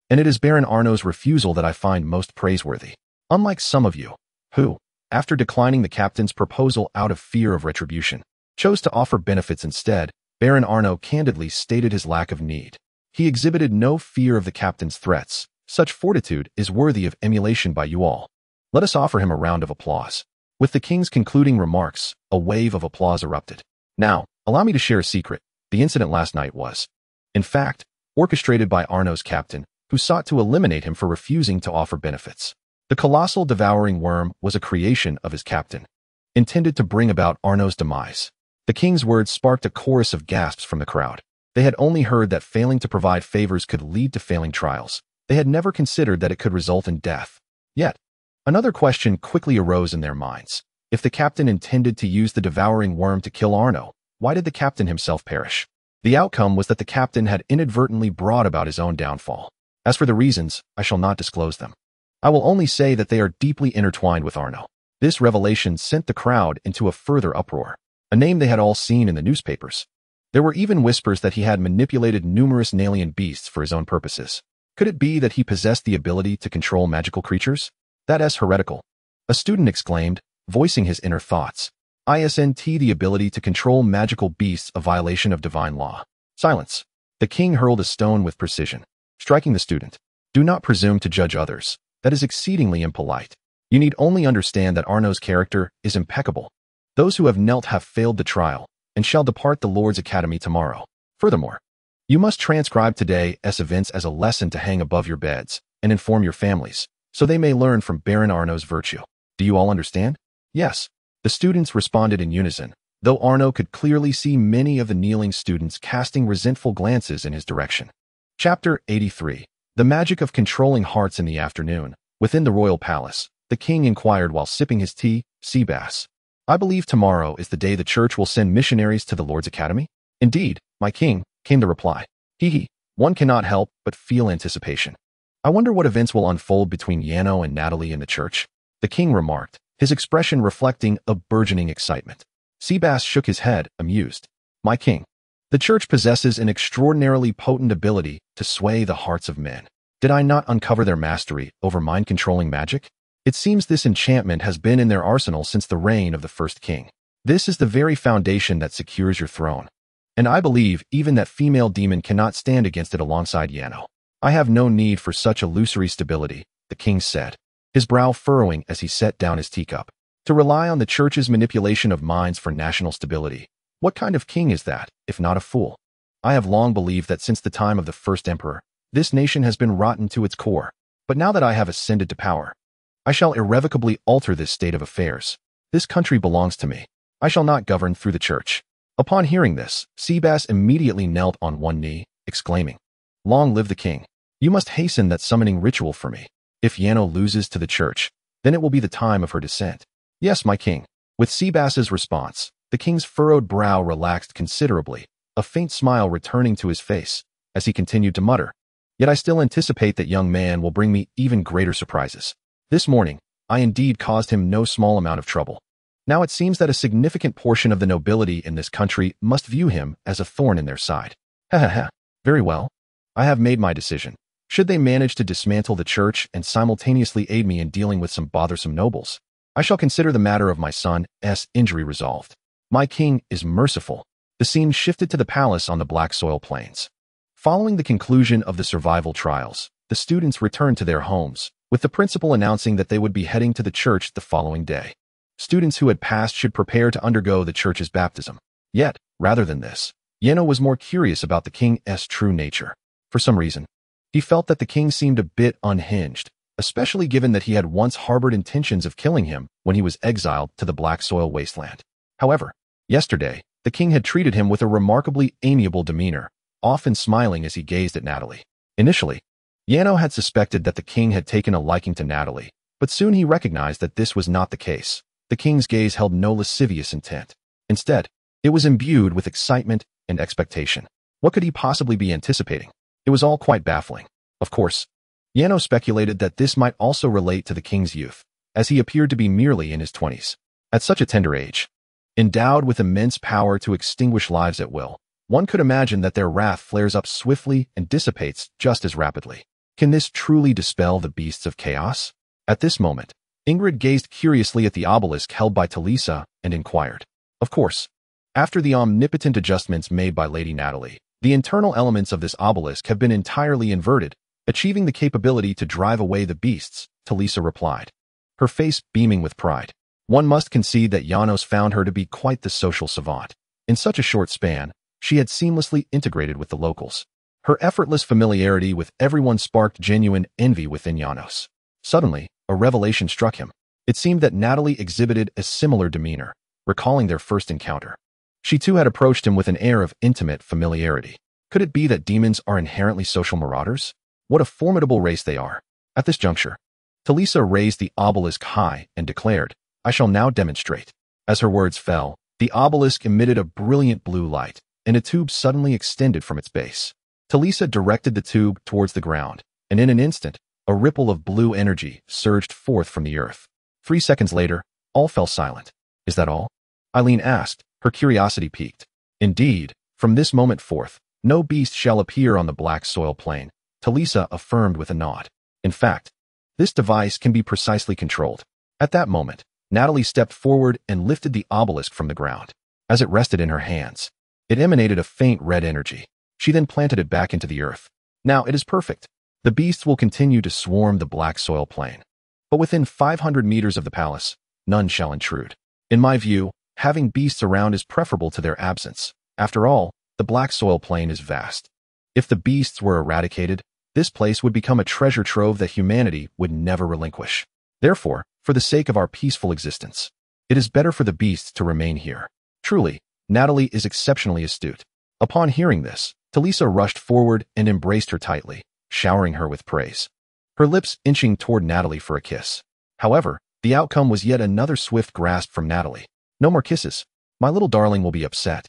and it is Baron Arno's refusal that I find most praiseworthy. Unlike some of you, who, after declining the captain's proposal out of fear of retribution, chose to offer benefits instead, Baron Arno candidly stated his lack of need. He exhibited no fear of the captain's threats. Such fortitude is worthy of emulation by you all. Let us offer him a round of applause. With the king's concluding remarks, a wave of applause erupted. Now, allow me to share a secret. The incident last night was, in fact, orchestrated by Arno's captain, who sought to eliminate him for refusing to offer benefits. The colossal devouring worm was a creation of his captain, intended to bring about Arno's demise. The king's words sparked a chorus of gasps from the crowd. They had only heard that failing to provide favors could lead to failing trials. They had never considered that it could result in death. Yet, another question quickly arose in their minds. If the captain intended to use the devouring worm to kill Arno, why did the captain himself perish? The outcome was that the captain had inadvertently brought about his own downfall. As for the reasons, I shall not disclose them. I will only say that they are deeply intertwined with Arno. This revelation sent the crowd into a further uproar, a name they had all seen in the newspapers. There were even whispers that he had manipulated numerous alien beasts for his own purposes. Could it be that he possessed the ability to control magical creatures? That is heretical. A student exclaimed, voicing his inner thoughts. Isn't the ability to control magical beasts a violation of divine law? Silence. The king hurled a stone with precision, striking the student. Do not presume to judge others. That is exceedingly impolite. You need only understand that Arno's character is impeccable. Those who have knelt have failed the trial, and shall depart the Lord's Academy tomorrow. Furthermore, you must transcribe today's events as a lesson to hang above your beds, and inform your families, so they may learn from Baron Arno's virtue. Do you all understand? Yes. The students responded in unison, though Arno could clearly see many of the kneeling students casting resentful glances in his direction. Chapter 83. The magic of controlling hearts. In the afternoon, within the royal palace, the king inquired while sipping his tea, Succubus. I believe tomorrow is the day the church will send missionaries to the Lord's Academy? Indeed, my king, came the reply. One cannot help but feel anticipation. I wonder what events will unfold between Arno and Natalia in the church, the king remarked, his expression reflecting a burgeoning excitement. Succubus shook his head, amused. My king, the church possesses an extraordinarily potent ability to sway the hearts of men. Did I not uncover their mastery over mind-controlling magic? It seems this enchantment has been in their arsenal since the reign of the first king. This is the very foundation that secures your throne. And I believe even that female demon cannot stand against it alongside Arno. I have no need for such illusory stability, the king said, his brow furrowing as he set down his teacup. To rely on the church's manipulation of minds for national stability. What kind of king is that, if not a fool? I have long believed that since the time of the first emperor, this nation has been rotten to its core. But now that I have ascended to power, I shall irrevocably alter this state of affairs. This country belongs to me. I shall not govern through the church. Upon hearing this, Succubus immediately knelt on one knee, exclaiming, Long live the king. You must hasten that summoning ritual for me. If Arno loses to the church, then it will be the time of her descent. Yes, my king. With Succubus's response, the king's furrowed brow relaxed considerably, a faint smile returning to his face, as he continued to mutter, Yet I still anticipate that young man will bring me even greater surprises. This morning, I indeed caused him no small amount of trouble. Now it seems that a significant portion of the nobility in this country must view him as a thorn in their side. Very well. I have made my decision. Should they manage to dismantle the church and simultaneously aid me in dealing with some bothersome nobles, I shall consider the matter of my son's injury resolved. My king is merciful. The scene shifted to the palace on the Black Soil Plains. Following the conclusion of the survival trials, the students returned to their homes, with the principal announcing that they would be heading to the church the following day. Students who had passed should prepare to undergo the church's baptism. Yet, rather than this, Arno was more curious about the king's true nature. For some reason, he felt that the king seemed a bit unhinged, especially given that he had once harbored intentions of killing him when he was exiled to the Black Soil wasteland. However, yesterday, the king had treated him with a remarkably amiable demeanor, often smiling as he gazed at Natalia. Initially, Arno had suspected that the king had taken a liking to Natalia, but soon he recognized that this was not the case. The king's gaze held no lascivious intent. Instead, it was imbued with excitement and expectation. What could he possibly be anticipating? It was all quite baffling. Of course, Arno speculated that this might also relate to the king's youth, as he appeared to be merely in his 20s. At such a tender age, endowed with immense power to extinguish lives at will, one could imagine that their wrath flares up swiftly and dissipates just as rapidly. Can this truly dispel the beasts of chaos? At this moment, Ingrid gazed curiously at the obelisk held by Talisa and inquired. Of course, after the omnipotent adjustments made by Lady Natalia, the internal elements of this obelisk have been entirely inverted, achieving the capability to drive away the beasts, Talisa replied, her face beaming with pride. One must concede that Janos found her to be quite the social savant. In such a short span, she had seamlessly integrated with the locals. Her effortless familiarity with everyone sparked genuine envy within Janos. Suddenly, a revelation struck him. It seemed that Natalie exhibited a similar demeanor, recalling their first encounter. She too had approached him with an air of intimate familiarity. Could it be that demons are inherently social marauders? What a formidable race they are. At this juncture, Talisa raised the obelisk high and declared, "I shall now demonstrate." As her words fell, the obelisk emitted a brilliant blue light, and a tube suddenly extended from its base. Talisa directed the tube towards the ground, and in an instant, a ripple of blue energy surged forth from the earth. 3 seconds later, all fell silent. "Is that all?" Eileen asked, her curiosity piqued. "Indeed, from this moment forth, no beast shall appear on the black soil plain," Talisa affirmed with a nod. "In fact, this device can be precisely controlled." At that moment, Natalie stepped forward and lifted the obelisk from the ground. As it rested in her hands, it emanated a faint red energy. She then planted it back into the earth. "Now it is perfect. The beasts will continue to swarm the black soil plain. But within 500 meters of the palace, none shall intrude. In my view, having beasts around is preferable to their absence. After all, the black soil plain is vast. If the beasts were eradicated, this place would become a treasure trove that humanity would never relinquish. Therefore, for the sake of our peaceful existence, it is better for the beasts to remain here." Truly, Natalie is exceptionally astute. Upon hearing this, Talisa rushed forward and embraced her tightly, showering her with praise, her lips inching toward Natalie for a kiss. However, the outcome was yet another swift grasp from Natalie. "No more kisses. My little darling will be upset.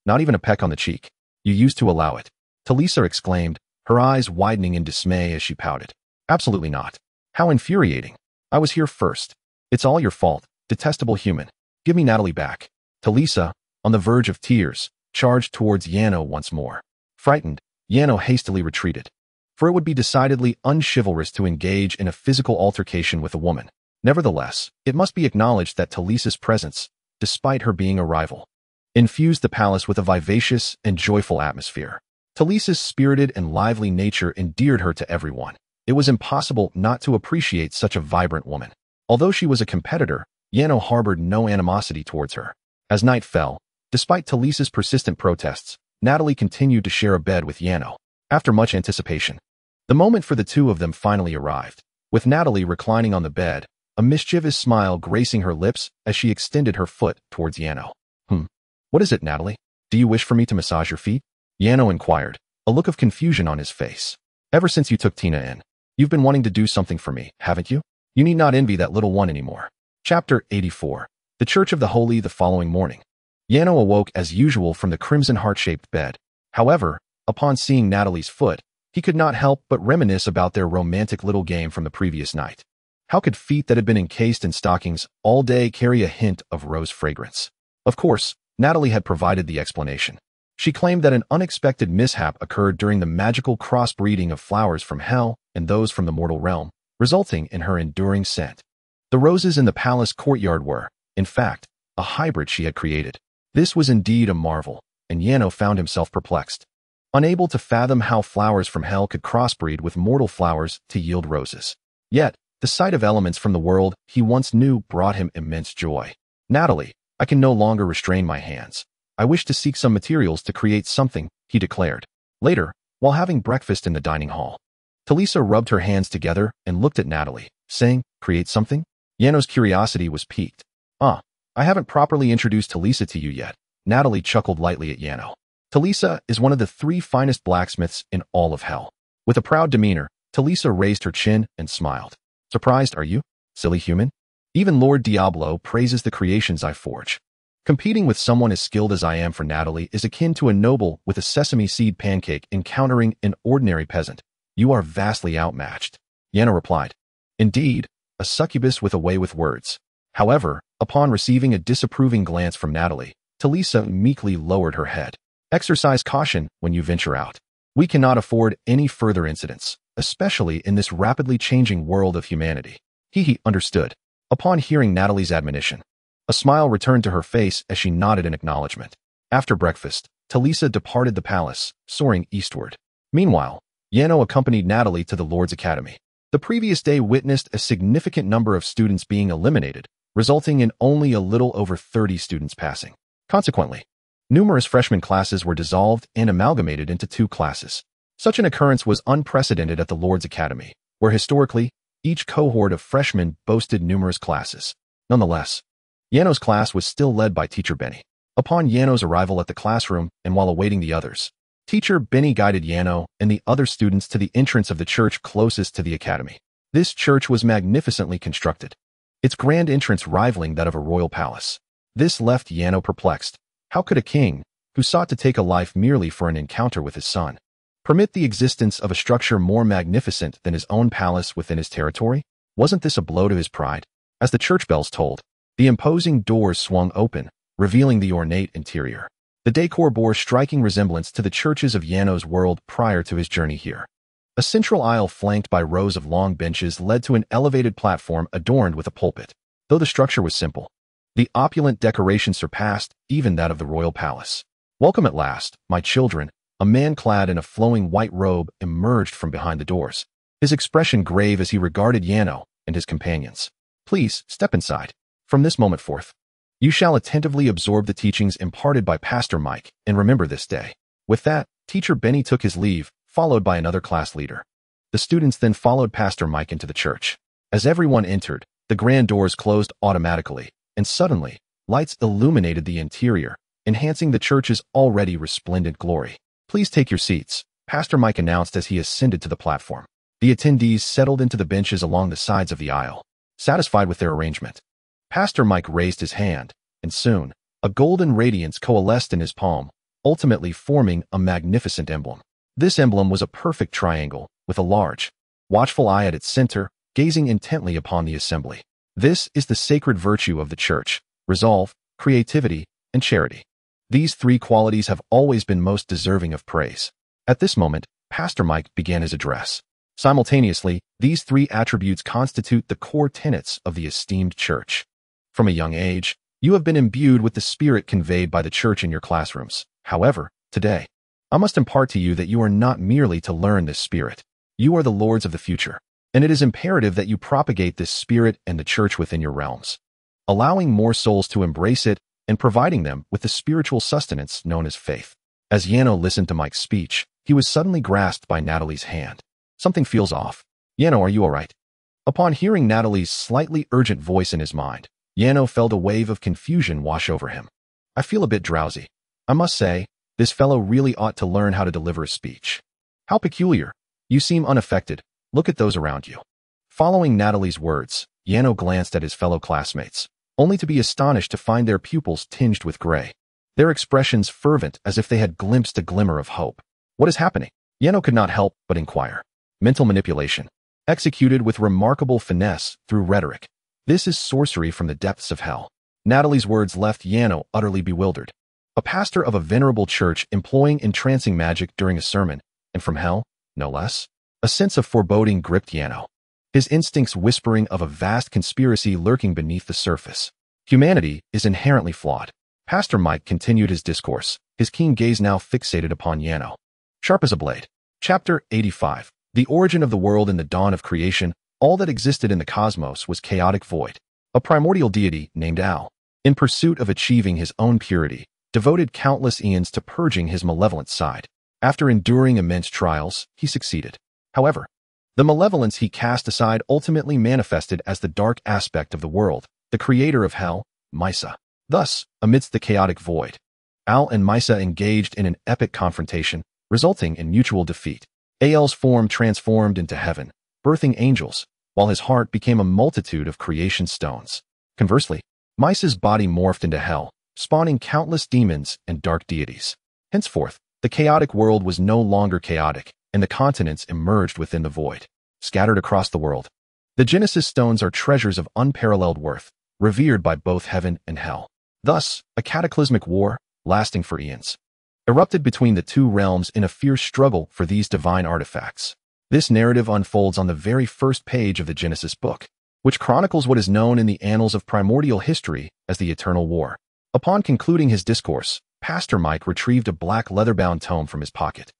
Not even a peck on the cheek. You used to allow it," Talisa exclaimed, her eyes widening in dismay as she pouted. "Absolutely not. How infuriating. I was here first. It's all your fault, detestable human. Give me Natalie back." Talisa, on the verge of tears, charged towards Yano once more. Frightened, Yano hastily retreated, for it would be decidedly unchivalrous to engage in a physical altercation with a woman. Nevertheless, it must be acknowledged that Talisa's presence, despite her being a rival, infused the palace with a vivacious and joyful atmosphere. Talisa's spirited and lively nature endeared her to everyone. It was impossible not to appreciate such a vibrant woman. Although she was a competitor, Yano harbored no animosity towards her. As night fell, despite Talisa's persistent protests, Natalie continued to share a bed with Yano. After much anticipation, the moment for the two of them finally arrived, with Natalie reclining on the bed, a mischievous smile gracing her lips as she extended her foot towards Yano. What is it, Natalie? Do you wish for me to massage your feet?" Yano inquired, a look of confusion on his face. "Ever since you took Tina in, you've been wanting to do something for me, haven't you? You need not envy that little one anymore." Chapter 84. The Church of the Holy. The following morning, Yano awoke as usual from the crimson heart-shaped bed. However, upon seeing Natalie's foot, he could not help but reminisce about their romantic little game from the previous night. How could feet that had been encased in stockings all day carry a hint of rose fragrance? Of course, Natalie had provided the explanation. She claimed that an unexpected mishap occurred during the magical crossbreeding of flowers from hell and those from the mortal realm, resulting in her enduring scent. The roses in the palace courtyard were, in fact, a hybrid she had created. This was indeed a marvel, and Yano found himself perplexed, unable to fathom how flowers from hell could crossbreed with mortal flowers to yield roses. Yet, the sight of elements from the world he once knew brought him immense joy. "Natalie, I can no longer restrain my hands. I wish to seek some materials to create something," he declared. Later, while having breakfast in the dining hall, Talisa rubbed her hands together and looked at Natalie, saying, "Create something?" Yano's curiosity was piqued. I haven't properly introduced Talisa to you yet." Natalie chuckled lightly at Yano. "Talisa is one of the 3 finest blacksmiths in all of hell." With a proud demeanor, Talisa raised her chin and smiled. "Surprised, are you, silly human? Even Lord Diablo praises the creations I forge. Competing with someone as skilled as I am for Natalie is akin to a noble with a sesame seed pancake encountering an ordinary peasant. You are vastly outmatched." Yano replied. Indeed, a succubus with a way with words. However, upon receiving a disapproving glance from Natalie, Talisa meekly lowered her head. "Exercise caution when you venture out. We cannot afford any further incidents, especially in this rapidly changing world of humanity." He understood. Upon hearing Natalie's admonition, a smile returned to her face as she nodded in acknowledgement. After breakfast, Talisa departed the palace, soaring eastward. Meanwhile, Yano accompanied Natalie to the Lord's Academy. The previous day witnessed a significant number of students being eliminated, resulting in only a little over 30 students passing. Consequently, numerous freshman classes were dissolved and amalgamated into 2 classes. Such an occurrence was unprecedented at the Lord's Academy, where historically, each cohort of freshmen boasted numerous classes. Nonetheless, Yano's class was still led by Teacher Benny. Upon Yano's arrival at the classroom and while awaiting the others, Teacher Benny guided Yano and the other students to the entrance of the church closest to the academy. This church was magnificently constructed, its grand entrance rivaling that of a royal palace. This left Yano perplexed. How could a king, who sought to take a life merely for an encounter with his son, permit the existence of a structure more magnificent than his own palace within his territory? Wasn't this a blow to his pride? As the church bells tolled, the imposing doors swung open, revealing the ornate interior. The decor bore striking resemblance to the churches of Yano's world prior to his journey here. A central aisle flanked by rows of long benches led to an elevated platform adorned with a pulpit. Though the structure was simple, the opulent decoration surpassed even that of the royal palace. Welcome at last, my children. A man clad in a flowing white robe emerged from behind the doors, his expression grave as he regarded Yano and his companions. Please, step inside. From this moment forth, you shall attentively absorb the teachings imparted by Pastor Mike and remember this day. With that, Teacher Benny took his leave, followed by another class leader. The students then followed Pastor Mike into the church. As everyone entered, the grand doors closed automatically, and suddenly, lights illuminated the interior, enhancing the church's already resplendent glory. Please take your seats, Pastor Mike announced as he ascended to the platform. The attendees settled into the benches along the sides of the aisle, satisfied with their arrangement. Pastor Mike raised his hand, and soon, a golden radiance coalesced in his palm, ultimately forming a magnificent emblem. This emblem was a perfect triangle, with a large, watchful eye at its center, gazing intently upon the assembly. This is the sacred virtue of the church: resolve, creativity, and charity. These 3 qualities have always been most deserving of praise. At this moment, Pastor Mike began his address. Simultaneously, these 3 attributes constitute the core tenets of the esteemed church. From a young age, you have been imbued with the spirit conveyed by the church in your classrooms. However, today, I must impart to you that you are not merely to learn this spirit. You are the lords of the future, and it is imperative that you propagate this spirit and the church within your realms, allowing more souls to embrace it and providing them with the spiritual sustenance known as faith. As Yano listened to Mike's speech, he was suddenly grasped by Natalie's hand. Something feels off. Yano, are you all right? Upon hearing Natalie's slightly urgent voice in his mind, Yano felt a wave of confusion wash over him. I feel a bit drowsy. I must say, this fellow really ought to learn how to deliver a speech. How peculiar. You seem unaffected. Look at those around you. Following Natalie's words, Yano glanced at his fellow classmates, only to be astonished to find their pupils tinged with gray, their expressions fervent as if they had glimpsed a glimmer of hope. What is happening? Yano could not help but inquire. Mental manipulation, executed with remarkable finesse through rhetoric. This is sorcery from the depths of hell. Natalie's words left Yano utterly bewildered. A pastor of a venerable church employing entrancing magic during a sermon, and from hell, no less? A sense of foreboding gripped Yano, his instincts whispering of a vast conspiracy lurking beneath the surface. Humanity is inherently flawed. Pastor Mike continued his discourse, his keen gaze now fixated upon Yano. Sharp as a blade. Chapter 85. The origin of the world in the dawn of creation. All that existed in the cosmos was chaotic void. A primordial deity named Al, in pursuit of achieving his own purity, devoted countless eons to purging his malevolent side. After enduring immense trials, he succeeded. However, the malevolence he cast aside ultimately manifested as the dark aspect of the world, the creator of hell, Misa. Thus, amidst the chaotic void, Al and Misa engaged in an epic confrontation, resulting in mutual defeat. Al's form transformed into heaven, birthing angels, while his heart became a multitude of creation stones. Conversely, Misa's body morphed into hell, spawning countless demons and dark deities. Henceforth, the chaotic world was no longer chaotic, and the continents emerged within the void. Scattered across the world, the Genesis stones are treasures of unparalleled worth, revered by both heaven and hell. Thus, a cataclysmic war, lasting for eons, erupted between the 2 realms in a fierce struggle for these divine artifacts. This narrative unfolds on the very first page of the Genesis book, which chronicles what is known in the annals of primordial history as the Eternal War. Upon concluding his discourse, Pastor Mike retrieved a black leather-bound tome from his pocket,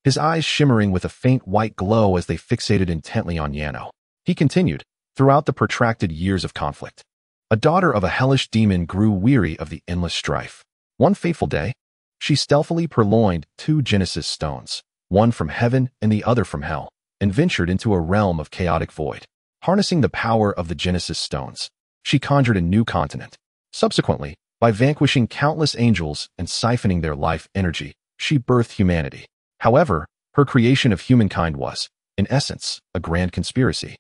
his eyes shimmering with a faint white glow as they fixated intently on Yano. He continued, throughout the protracted years of conflict, a daughter of a hellish demon, grew weary of the endless strife. One fateful day, she stealthily purloined 2 Genesis stones, one from heaven and the other from hell, and ventured into a realm of chaotic void. Harnessing the power of the Genesis stones, she conjured a new continent. Subsequently, by vanquishing countless angels and siphoning their life energy, she birthed humanity. However, her creation of humankind was, in essence, a grand conspiracy.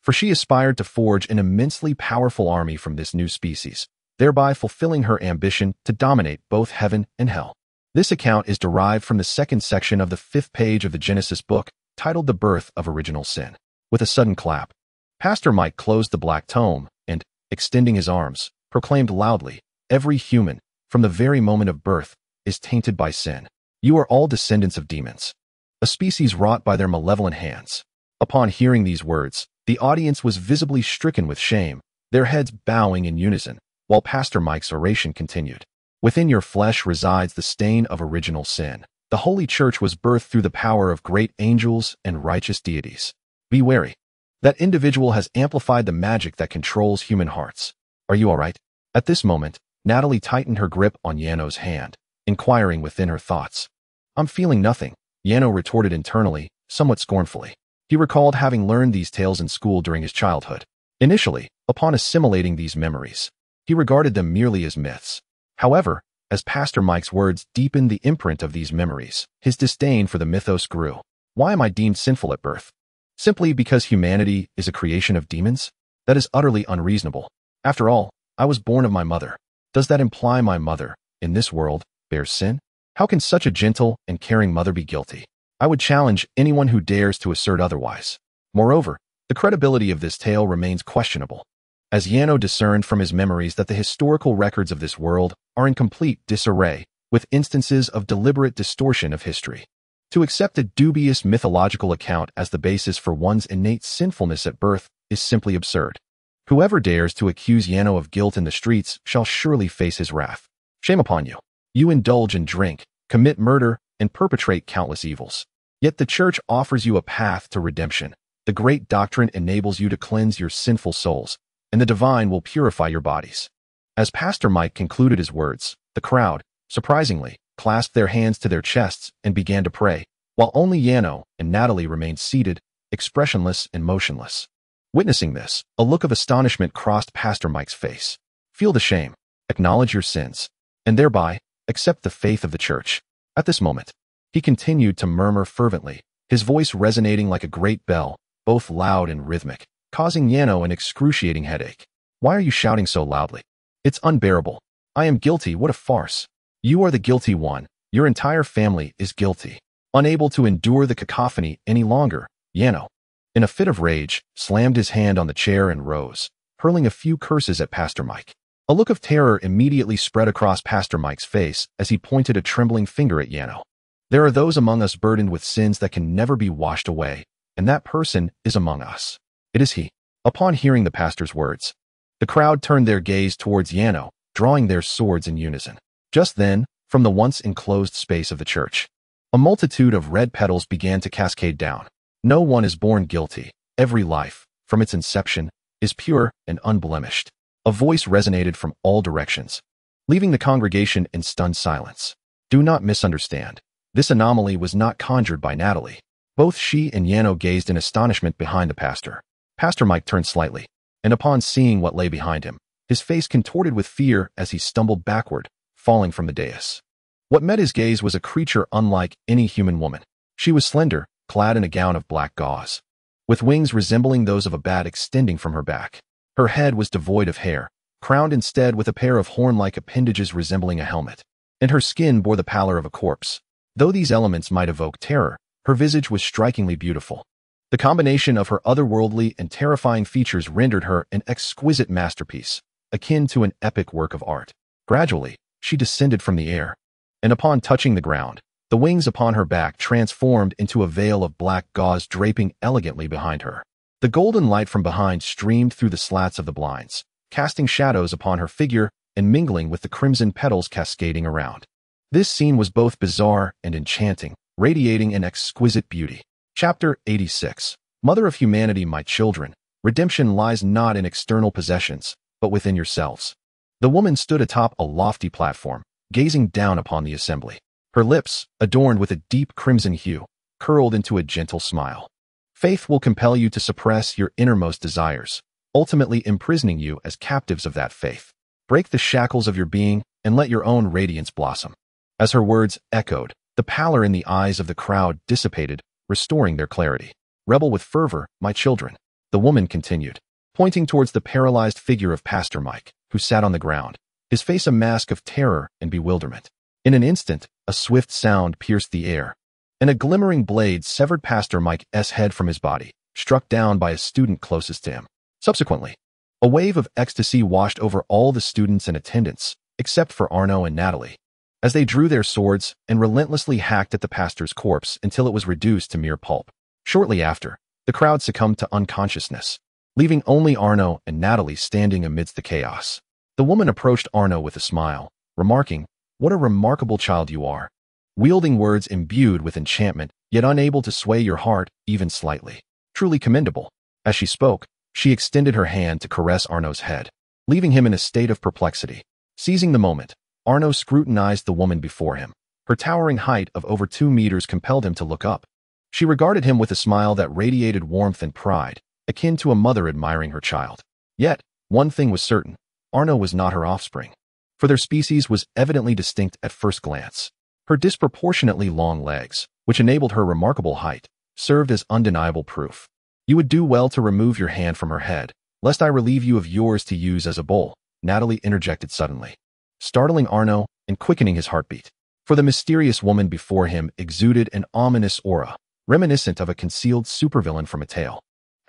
For she aspired to forge an immensely powerful army from this new species, thereby fulfilling her ambition to dominate both heaven and hell. This account is derived from the 2nd section of the 5th page of the Genesis book, titled The Birth of Original Sin. With a sudden clap, Pastor Mike closed the black tome and, extending his arms, proclaimed loudly, "Every human, from the very moment of birth, is tainted by sin. You are all descendants of demons, a species wrought by their malevolent hands." Upon hearing these words, the audience was visibly stricken with shame, their heads bowing in unison, while Pastor Mike's oration continued. "Within your flesh resides the stain of original sin. The Holy Church was birthed through the power of great angels and righteous deities. Be wary. That individual has amplified the magic that controls human hearts. Are you all right?" At this moment, Natalie tightened her grip on Yano's hand, inquiring within her thoughts. "I'm feeling nothing," Yano retorted internally, somewhat scornfully. He recalled having learned these tales in school during his childhood. Initially, upon assimilating these memories, he regarded them merely as myths. However, as Pastor Mike's words deepened the imprint of these memories, his disdain for the mythos grew. "Why am I deemed sinful at birth? Simply because humanity is a creation of demons? That is utterly unreasonable. After all, I was born of my mother. Does that imply my mother, in this world, bears sin? How can such a gentle and caring mother be guilty? I would challenge anyone who dares to assert otherwise." Moreover, the credibility of this tale remains questionable, as Yano discerned from his memories that the historical records of this world are in complete disarray, with instances of deliberate distortion of history. To accept a dubious mythological account as the basis for one's innate sinfulness at birth is simply absurd. Whoever dares to accuse Yano of guilt in the streets shall surely face his wrath. Shame upon you. You indulge in drink, commit murder, and perpetrate countless evils. Yet the Church offers you a path to redemption. The great doctrine enables you to cleanse your sinful souls, and the divine will purify your bodies. As Pastor Mike concluded his words, the crowd, surprisingly, clasped their hands to their chests and began to pray, while only Yano and Natalie remained seated, expressionless and motionless. Witnessing this, a look of astonishment crossed Pastor Mike's face. Feel the shame, acknowledge your sins, and thereby accept the faith of the Church. At this moment, he continued to murmur fervently, his voice resonating like a great bell, both loud and rhythmic, causing Yano an excruciating headache. "Why are you shouting so loudly? It's unbearable. I am guilty. What a farce. You are the guilty one. Your entire family is guilty." Unable to endure the cacophony any longer, Yano, in a fit of rage, slammed his hand on the chair and rose, hurling a few curses at Pastor Mike. A look of terror immediately spread across Pastor Mike's face as he pointed a trembling finger at Yano. "There are those among us burdened with sins that can never be washed away, and that person is among us. It is he." Upon hearing the pastor's words, the crowd turned their gaze towards Yano, drawing their swords in unison. Just then, from the once enclosed space of the church, a multitude of red petals began to cascade down. No one is born guilty. Every life, from its inception, is pure and unblemished. A voice resonated from all directions, leaving the congregation in stunned silence. Do not misunderstand. This anomaly was not conjured by Natalie. Both she and Yano gazed in astonishment behind the pastor. Pastor Mike turned slightly, and upon seeing what lay behind him, his face contorted with fear as he stumbled backward, falling from the dais. What met his gaze was a creature unlike any human woman. She was slender, clad in a gown of black gauze, with wings resembling those of a bat extending from her back. Her head was devoid of hair, crowned instead with a pair of horn-like appendages resembling a helmet, and her skin bore the pallor of a corpse. Though these elements might evoke terror, her visage was strikingly beautiful. The combination of her otherworldly and terrifying features rendered her an exquisite masterpiece, akin to an epic work of art. Gradually, she descended from the air, and upon touching the ground, the wings upon her back transformed into a veil of black gauze draping elegantly behind her. The golden light from behind streamed through the slats of the blinds, casting shadows upon her figure and mingling with the crimson petals cascading around. This scene was both bizarre and enchanting, radiating an exquisite beauty. Chapter 86. Mother of humanity, my children, redemption lies not in external possessions, but within yourselves. The woman stood atop a lofty platform, gazing down upon the assembly. Her lips, adorned with a deep crimson hue, curled into a gentle smile. Faith will compel you to suppress your innermost desires, ultimately imprisoning you as captives of that faith. Break the shackles of your being and let your own radiance blossom. As her words echoed, the pallor in the eyes of the crowd dissipated, restoring their clarity. Rebel with fervor, my children, the woman continued, pointing towards the paralyzed figure of Pastor Mike, who sat on the ground, his face a mask of terror and bewilderment. In an instant, a swift sound pierced the air, and a glimmering blade severed Pastor Mike's head from his body, struck down by a student closest to him. Subsequently, a wave of ecstasy washed over all the students and attendants, except for Arno and Natalie, as they drew their swords and relentlessly hacked at the pastor's corpse until it was reduced to mere pulp. Shortly after, the crowd succumbed to unconsciousness, leaving only Arno and Natalie standing amidst the chaos. The woman approached Arno with a smile, remarking, "What a remarkable child you are," wielding words imbued with enchantment, yet unable to sway your heart even slightly. Truly commendable. As she spoke, she extended her hand to caress Arno's head, leaving him in a state of perplexity. Seizing the moment, Arno scrutinized the woman before him. Her towering height of over 2 meters compelled him to look up. She regarded him with a smile that radiated warmth and pride, akin to a mother admiring her child. Yet, one thing was certain, Arno was not her offspring, for their species was evidently distinct at first glance. Her disproportionately long legs, which enabled her remarkable height, served as undeniable proof. You would do well to remove your hand from her head, lest I relieve you of yours to use as a bowl, Natalie interjected suddenly, startling Arno and quickening his heartbeat. For the mysterious woman before him exuded an ominous aura, reminiscent of a concealed supervillain from a tale.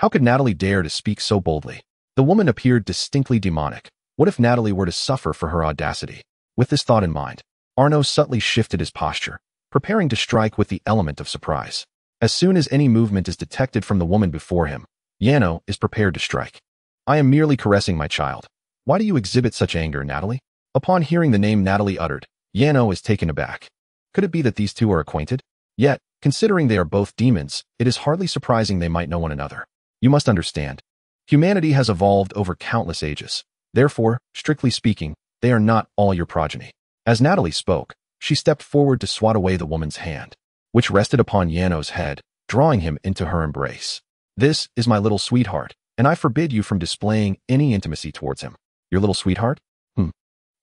How could Natalie dare to speak so boldly? The woman appeared distinctly demonic. What if Natalie were to suffer for her audacity? With this thought in mind, Arno subtly shifted his posture, preparing to strike with the element of surprise. As soon as any movement is detected from the woman before him, Arno is prepared to strike. I am merely caressing my child. Why do you exhibit such anger, Natalie? Upon hearing the name Natalie uttered, Arno is taken aback. Could it be that these two are acquainted? Yet, considering they are both demons, it is hardly surprising they might know one another. You must understand. Humanity has evolved over countless ages. Therefore, strictly speaking, they are not all your progeny. As Natalie spoke, she stepped forward to swat away the woman's hand, which rested upon Yano's head, drawing him into her embrace. This is my little sweetheart, and I forbid you from displaying any intimacy towards him. Your little sweetheart?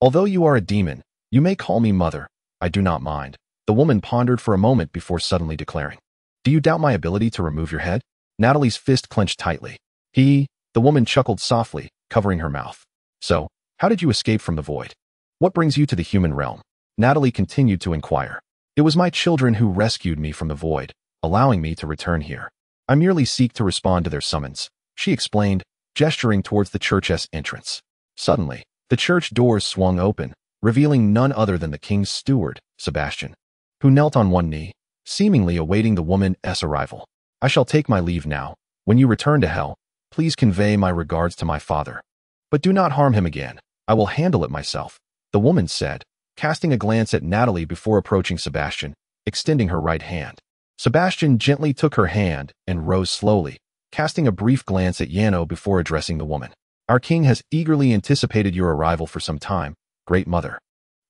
Although you are a demon, you may call me mother. I do not mind. The woman pondered for a moment before suddenly declaring, "Do you doubt my ability to remove your head?" Natalie's fist clenched tightly. The woman chuckled softly, covering her mouth. "So, how did you escape from the void? What brings you to the human realm?" Natalie continued to inquire. "It was my children who rescued me from the void, allowing me to return here. I merely seek to respond to their summons," she explained, gesturing towards the church's entrance. Suddenly, the church doors swung open, revealing none other than the king's steward, Sebastian, who knelt on one knee, seemingly awaiting the woman's arrival. "I shall take my leave now. When you return to hell, please convey my regards to my father. But do not harm him again. I will handle it myself," the woman said, casting a glance at Natalie before approaching Sebastian, extending her right hand. Sebastian gently took her hand and rose slowly, casting a brief glance at Yano before addressing the woman. "Our king has eagerly anticipated your arrival for some time, great mother.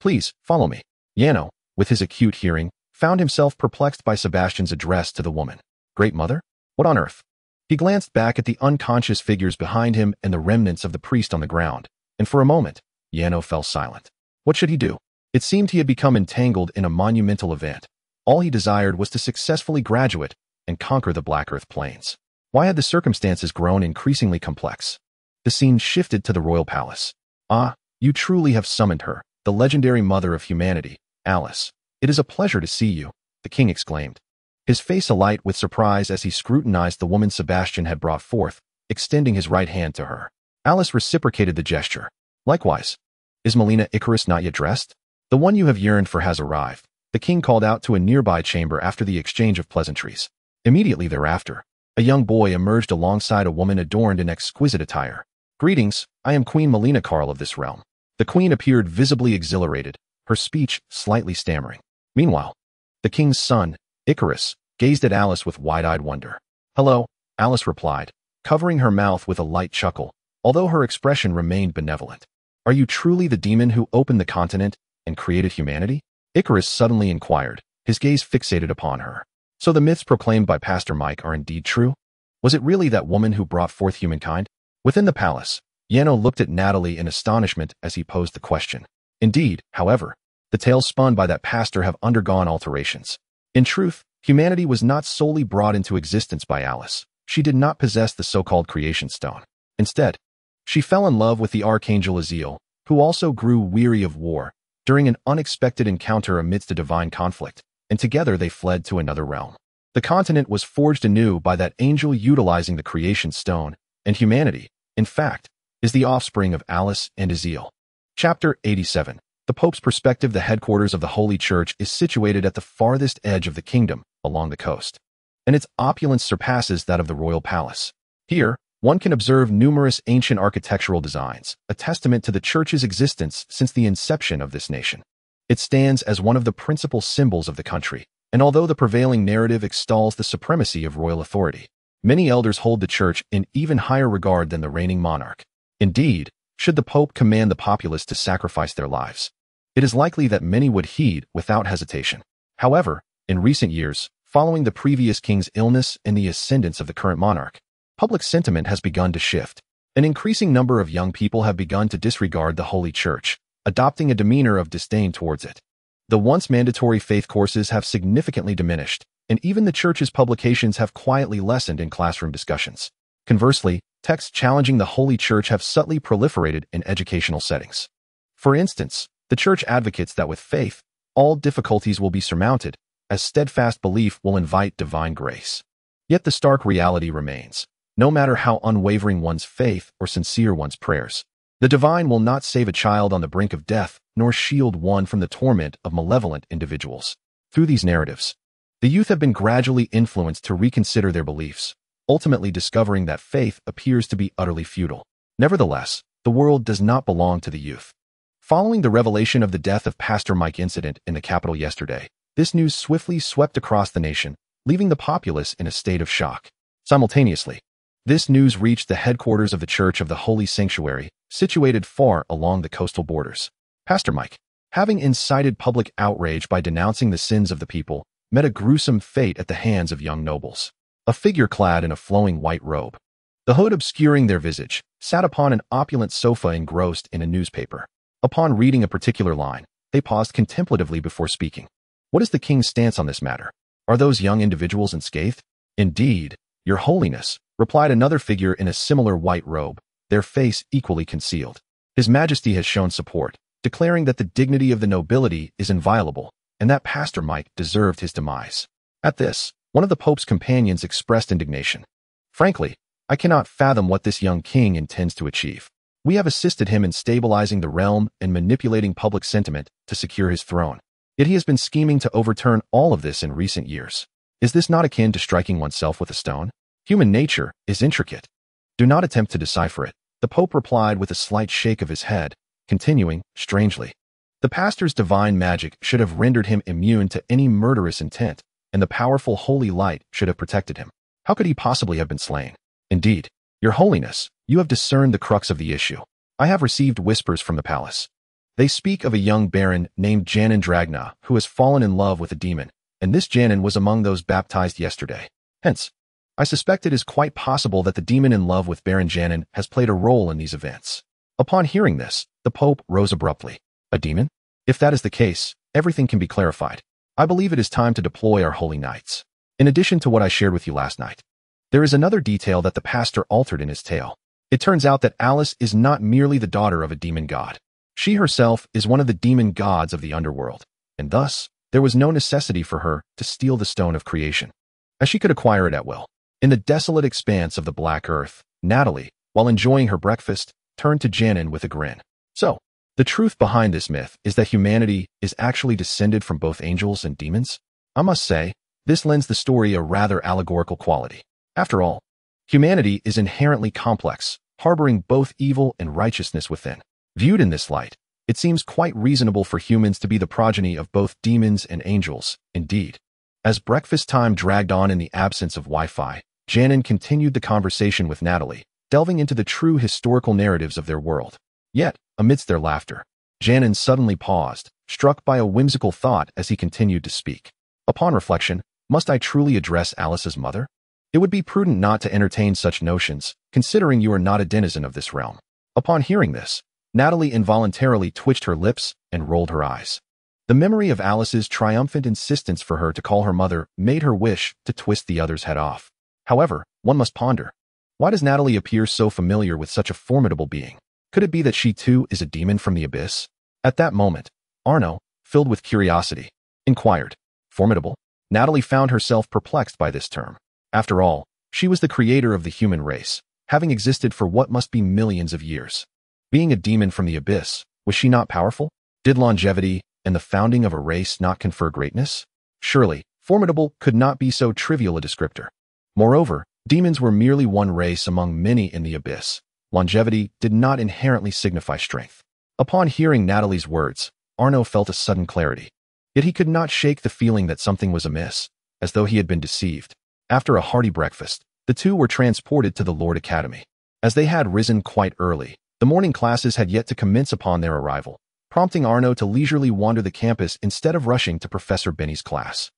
Please, follow me." Yano, with his acute hearing, found himself perplexed by Sebastian's address to the woman. Great mother? What on earth? He glanced back at the unconscious figures behind him and the remnants of the priest on the ground, and for a moment, Yano fell silent. What should he do? It seemed he had become entangled in a monumental event. All he desired was to successfully graduate and conquer the Black Earth Plains. Why had the circumstances grown increasingly complex? The scene shifted to the royal palace. "Ah, you truly have summoned her, the legendary mother of humanity, Alice. It is a pleasure to see you," the king exclaimed, his face alight with surprise as he scrutinized the woman Sebastian had brought forth, extending his right hand to her. Alice reciprocated the gesture. "Likewise. Is Melina Icarus not yet dressed? The one you have yearned for has arrived," the king called out to a nearby chamber after the exchange of pleasantries. Immediately thereafter, a young boy emerged alongside a woman adorned in exquisite attire. "Greetings, I am Queen Melina Carl of this realm." The queen appeared visibly exhilarated, her speech slightly stammering. Meanwhile, the king's son, Icarus, gazed at Alice with wide-eyed wonder. "Hello," Alice replied, covering her mouth with a light chuckle, although her expression remained benevolent. Are you truly the demon who opened the continent and created humanity? Icarus suddenly inquired, his gaze fixated upon her. So the myths proclaimed by Pastor Mike are indeed true? Was it really that woman who brought forth humankind? Within the palace, Yano looked at Natalie in astonishment as he posed the question. Indeed, however, the tales spun by that pastor have undergone alterations. In truth, humanity was not solely brought into existence by Alice. She did not possess the so-called creation stone. Instead, she fell in love with the archangel Exiled, who also grew weary of war during an unexpected encounter amidst a divine conflict, and together they fled to another realm. The continent was forged anew by that angel utilizing the creation stone, and humanity, in fact, is the offspring of Alice and Exiled. Chapter 87. The Pope's perspective. The headquarters of the Holy Church is situated at the farthest edge of the kingdom, along the coast, and its opulence surpasses that of the royal palace. Here, one can observe numerous ancient architectural designs, a testament to the Church's existence since the inception of this nation. It stands as one of the principal symbols of the country, and although the prevailing narrative extols the supremacy of royal authority, many elders hold the Church in even higher regard than the reigning monarch. Indeed, should the Pope command the populace to sacrifice their lives, it is likely that many would heed without hesitation. However, in recent years, following the previous king's illness and the ascendance of the current monarch, public sentiment has begun to shift. An increasing number of young people have begun to disregard the Holy Church, adopting a demeanor of disdain towards it. The once mandatory faith courses have significantly diminished, and even the Church's publications have quietly lessened in classroom discussions. Conversely, texts challenging the Holy Church have subtly proliferated in educational settings. For instance, the Church advocates that with faith, all difficulties will be surmounted, as steadfast belief will invite divine grace. Yet the stark reality remains. No matter how unwavering one's faith or sincere one's prayers, the divine will not save a child on the brink of death, nor shield one from the torment of malevolent individuals. Through these narratives, the youth have been gradually influenced to reconsider their beliefs, ultimately discovering that faith appears to be utterly futile. Nevertheless, the world does not belong to the youth. Following the revelation of the death of Pastor Mike incident in the capital yesterday, this news swiftly swept across the nation, leaving the populace in a state of shock. Simultaneously, this news reached the headquarters of the Church of the Holy Sanctuary, situated far along the coastal borders. Pastor Mike, having incited public outrage by denouncing the sins of the people, met a gruesome fate at the hands of young nobles. A figure clad in a flowing white robe, the hood obscuring their visage, sat upon an opulent sofa engrossed in a newspaper. Upon reading a particular line, they paused contemplatively before speaking. What is the king's stance on this matter? Are those young individuals unscathed? Indeed, Your Holiness, replied another figure in a similar white robe, their face equally concealed. His Majesty has shown support, declaring that the dignity of the nobility is inviolable, and that Pastor Mike deserved his demise. At this, one of the Pope's companions expressed indignation. Frankly, I cannot fathom what this young king intends to achieve. We have assisted him in stabilizing the realm and manipulating public sentiment to secure his throne. Yet he has been scheming to overturn all of this in recent years. Is this not akin to striking oneself with a stone? Human nature is intricate. Do not attempt to decipher it, the Pope replied with a slight shake of his head, continuing, strangely. The pastor's divine magic should have rendered him immune to any murderous intent, and the powerful holy light should have protected him. How could he possibly have been slain? Indeed, Your Holiness, you have discerned the crux of the issue. I have received whispers from the palace. They speak of a young baron named Janin Dragna who has fallen in love with a demon, and this Janin was among those baptized yesterday. Hence, I suspect it is quite possible that the demon in love with Baron Janin has played a role in these events. Upon hearing this, the Pope rose abruptly. A demon? If that is the case, everything can be clarified. I believe it is time to deploy our holy knights. In addition to what I shared with you last night, there is another detail that the pastor altered in his tale. It turns out that Alice is not merely the daughter of a demon god. She herself is one of the demon gods of the underworld, and thus, there was no necessity for her to steal the stone of creation, as she could acquire it at will. In the desolate expanse of the black earth, Natalie, while enjoying her breakfast, turned to Janin with a grin. So, the truth behind this myth is that humanity is actually descended from both angels and demons? I must say, this lends the story a rather allegorical quality. After all, humanity is inherently complex, harboring both evil and righteousness within. Viewed in this light, it seems quite reasonable for humans to be the progeny of both demons and angels. Indeed, as breakfast time dragged on in the absence of Wi-Fi, Janin continued the conversation with Natalie, delving into the true historical narratives of their world. Yet, amidst their laughter, Janin suddenly paused, struck by a whimsical thought as he continued to speak. Upon reflection, must I truly address Alice's mother? It would be prudent not to entertain such notions, considering you are not a denizen of this realm. Upon hearing this, Natalie involuntarily twitched her lips and rolled her eyes. The memory of Alice's triumphant insistence for her to call her mother made her wish to twist the other's head off. However, one must ponder. Why does Natalie appear so familiar with such a formidable being? Could it be that she too is a demon from the abyss? At that moment, Arno, filled with curiosity, inquired. Formidable? Natalie found herself perplexed by this term. After all, she was the creator of the human race, having existed for what must be millions of years. Being a demon from the abyss, was she not powerful? Did longevity and the founding of a race not confer greatness? Surely, formidable could not be so trivial a descriptor. Moreover, demons were merely one race among many in the abyss. Longevity did not inherently signify strength. Upon hearing Natalie's words, Arno felt a sudden clarity. Yet he could not shake the feeling that something was amiss, as though he had been deceived. After a hearty breakfast, the two were transported to the Lord Academy. As they had risen quite early, the morning classes had yet to commence upon their arrival, prompting Arno to leisurely wander the campus instead of rushing to Professor Benny's class.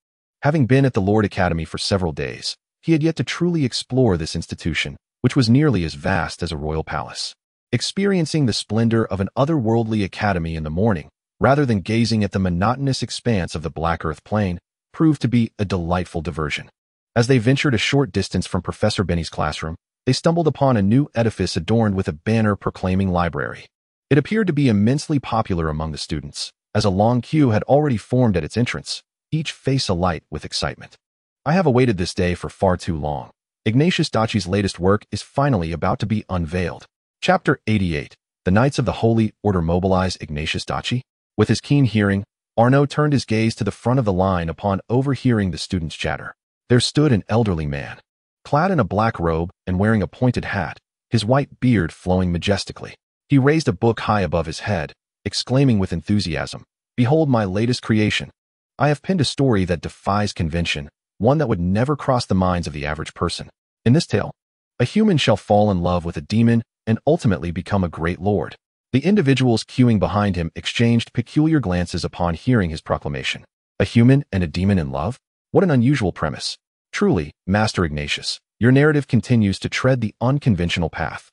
Having been at the Lord Academy for several days, he had yet to truly explore this institution, which was nearly as vast as a royal palace. Experiencing the splendor of an otherworldly academy in the morning, rather than gazing at the monotonous expanse of the black earth plain, proved to be a delightful diversion. As they ventured a short distance from Professor Benny's classroom, they stumbled upon a new edifice adorned with a banner proclaiming library. It appeared to be immensely popular among the students, as a long queue had already formed at its entrance, each face alight with excitement. I have awaited this day for far too long. Ignatius Daci's latest work is finally about to be unveiled. Chapter 88. The Knights of the Holy Order mobilize Ignatius Daci. With his keen hearing, Arno turned his gaze to the front of the line upon overhearing the students' chatter. There stood an elderly man, clad in a black robe and wearing a pointed hat, his white beard flowing majestically. He raised a book high above his head, exclaiming with enthusiasm, "Behold my latest creation. I have penned a story that defies convention, one that would never cross the minds of the average person. In this tale, a human shall fall in love with a demon and ultimately become a great lord." The individuals queuing behind him exchanged peculiar glances upon hearing his proclamation. A human and a demon in love? What an unusual premise. Truly, Master Ignatius, your narrative continues to tread the unconventional path.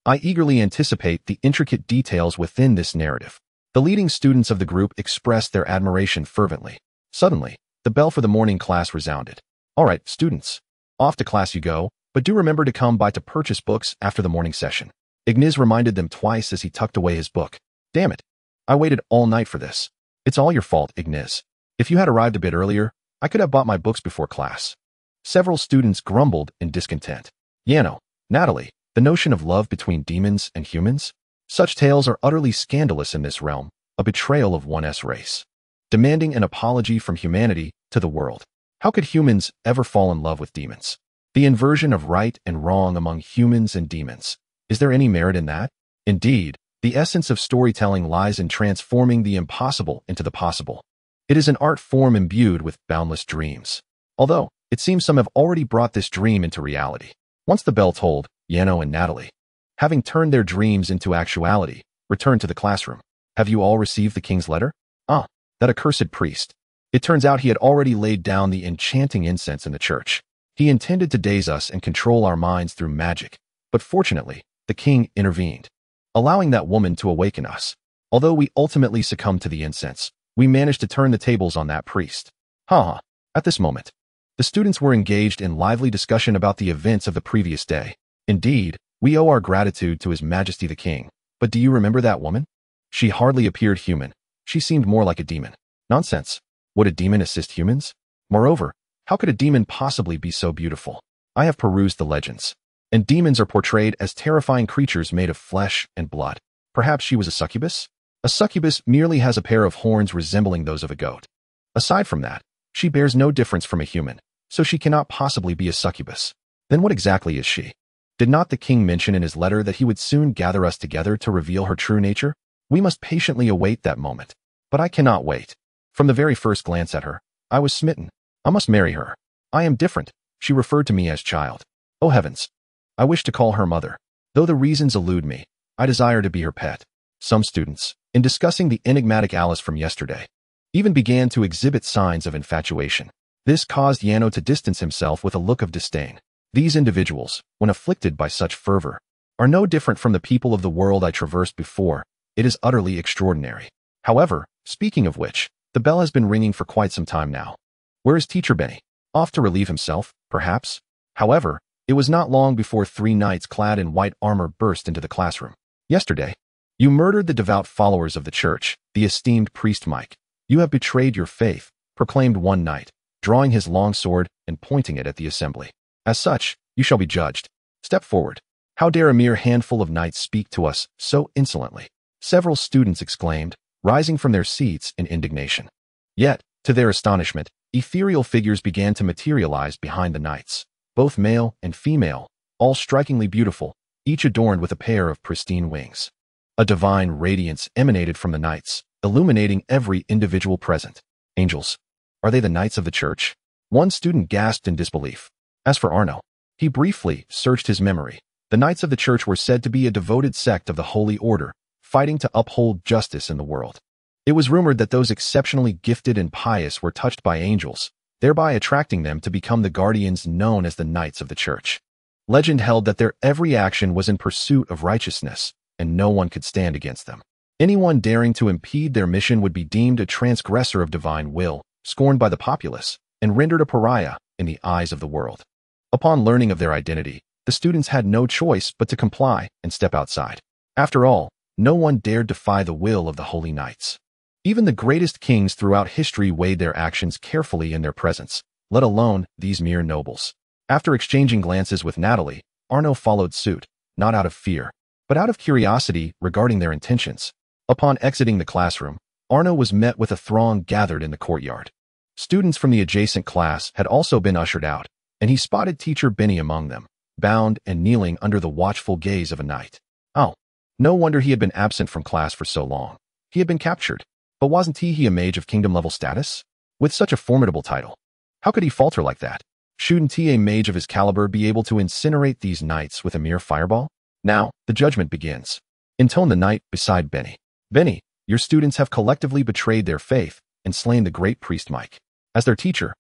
I eagerly anticipate the intricate details within this narrative. The leading students of the group expressed their admiration fervently. Suddenly, the bell for the morning class resounded. All right, students. Off to class you go, but do remember to come by to purchase books after the morning session. Ignis reminded them twice as he tucked away his book. Damn it. I waited all night for this. It's all your fault, Ignis. If you had arrived a bit earlier, I could have bought my books before class. Several students grumbled in discontent. Yano, Natalie, the notion of love between demons and humans? Such tales are utterly scandalous in this realm, a betrayal of one's race. Demanding an apology from humanity to the world. How could humans ever fall in love with demons? The inversion of right and wrong among humans and demons. Is there any merit in that? Indeed, the essence of storytelling lies in transforming the impossible into the possible. It is an art form imbued with boundless dreams. Although, it seems some have already brought this dream into reality. Once the bell tolled, Yano and Natalie, having turned their dreams into actuality, returned to the classroom. Have you all received the king's letter? Ah, that accursed priest. It turns out he had already laid down the enchanting incense in the church. He intended to daze us and control our minds through magic, but fortunately, the king intervened, allowing that woman to awaken us. Although we ultimately succumbed to the incense, we managed to turn the tables on that priest. At this moment, the students were engaged in lively discussion about the events of the previous day. Indeed, we owe our gratitude to His Majesty the King. But do you remember that woman? She hardly appeared human. She seemed more like a demon. Nonsense. Would a demon assist humans? Moreover, how could a demon possibly be so beautiful? I have perused the legends, and demons are portrayed as terrifying creatures made of flesh and blood. Perhaps she was a succubus? A succubus merely has a pair of horns resembling those of a goat. Aside from that, she bears no difference from a human, so she cannot possibly be a succubus. Then what exactly is she? Did not the king mention in his letter that he would soon gather us together to reveal her true nature? We must patiently await that moment. But I cannot wait. From the very first glance at her, I was smitten. I must marry her. I am different. She referred to me as child. Oh heavens. I wish to call her mother. Though the reasons elude me, I desire to be her pet. Some students, in discussing the enigmatic Alice from yesterday, even began to exhibit signs of infatuation. This caused Yano to distance himself with a look of disdain. These individuals, when afflicted by such fervor, are no different from the people of the world I traversed before. It is utterly extraordinary. However, speaking of which, the bell has been ringing for quite some time now. Where is Teacher Benny? Off to relieve himself, perhaps? However, it was not long before 3 knights clad in white armor burst into the classroom. Yesterday, you murdered the devout followers of the church, the esteemed priest Mike. You have betrayed your faith, proclaimed one knight, drawing his long sword and pointing it at the assembly. As such, you shall be judged. Step forward. How dare a mere handful of knights speak to us so insolently? Several students exclaimed, rising from their seats in indignation. Yet, to their astonishment, ethereal figures began to materialize behind the knights, both male and female, all strikingly beautiful, each adorned with a pair of pristine wings. A divine radiance emanated from the knights, illuminating every individual present. Angels. Are they the knights of the church? One student gasped in disbelief. As for Arno, he briefly searched his memory. The knights of the church were said to be a devoted sect of the Holy Order, fighting to uphold justice in the world. It was rumored that those exceptionally gifted and pious were touched by angels, thereby attracting them to become the guardians known as the Knights of the Church. Legend held that their every action was in pursuit of righteousness, and no one could stand against them. Anyone daring to impede their mission would be deemed a transgressor of divine will, scorned by the populace, and rendered a pariah in the eyes of the world. Upon learning of their identity, the students had no choice but to comply and step outside. After all, no one dared defy the will of the Holy Knights. Even the greatest kings throughout history weighed their actions carefully in their presence, let alone these mere nobles. After exchanging glances with Natalia, Arno followed suit, not out of fear, but out of curiosity regarding their intentions. Upon exiting the classroom, Arno was met with a throng gathered in the courtyard. Students from the adjacent class had also been ushered out, and he spotted Teacher Benny among them, bound and kneeling under the watchful gaze of a knight. Oh, no wonder he had been absent from class for so long. He had been captured. But wasn't he a mage of kingdom-level status? With such a formidable title, how could he falter like that? Shouldn't a mage of his caliber be able to incinerate these knights with a mere fireball? Now, the judgment begins, intoned the knight beside Benny. Benny, your students have collectively betrayed their faith and slain the great priest Mike. As their teacher,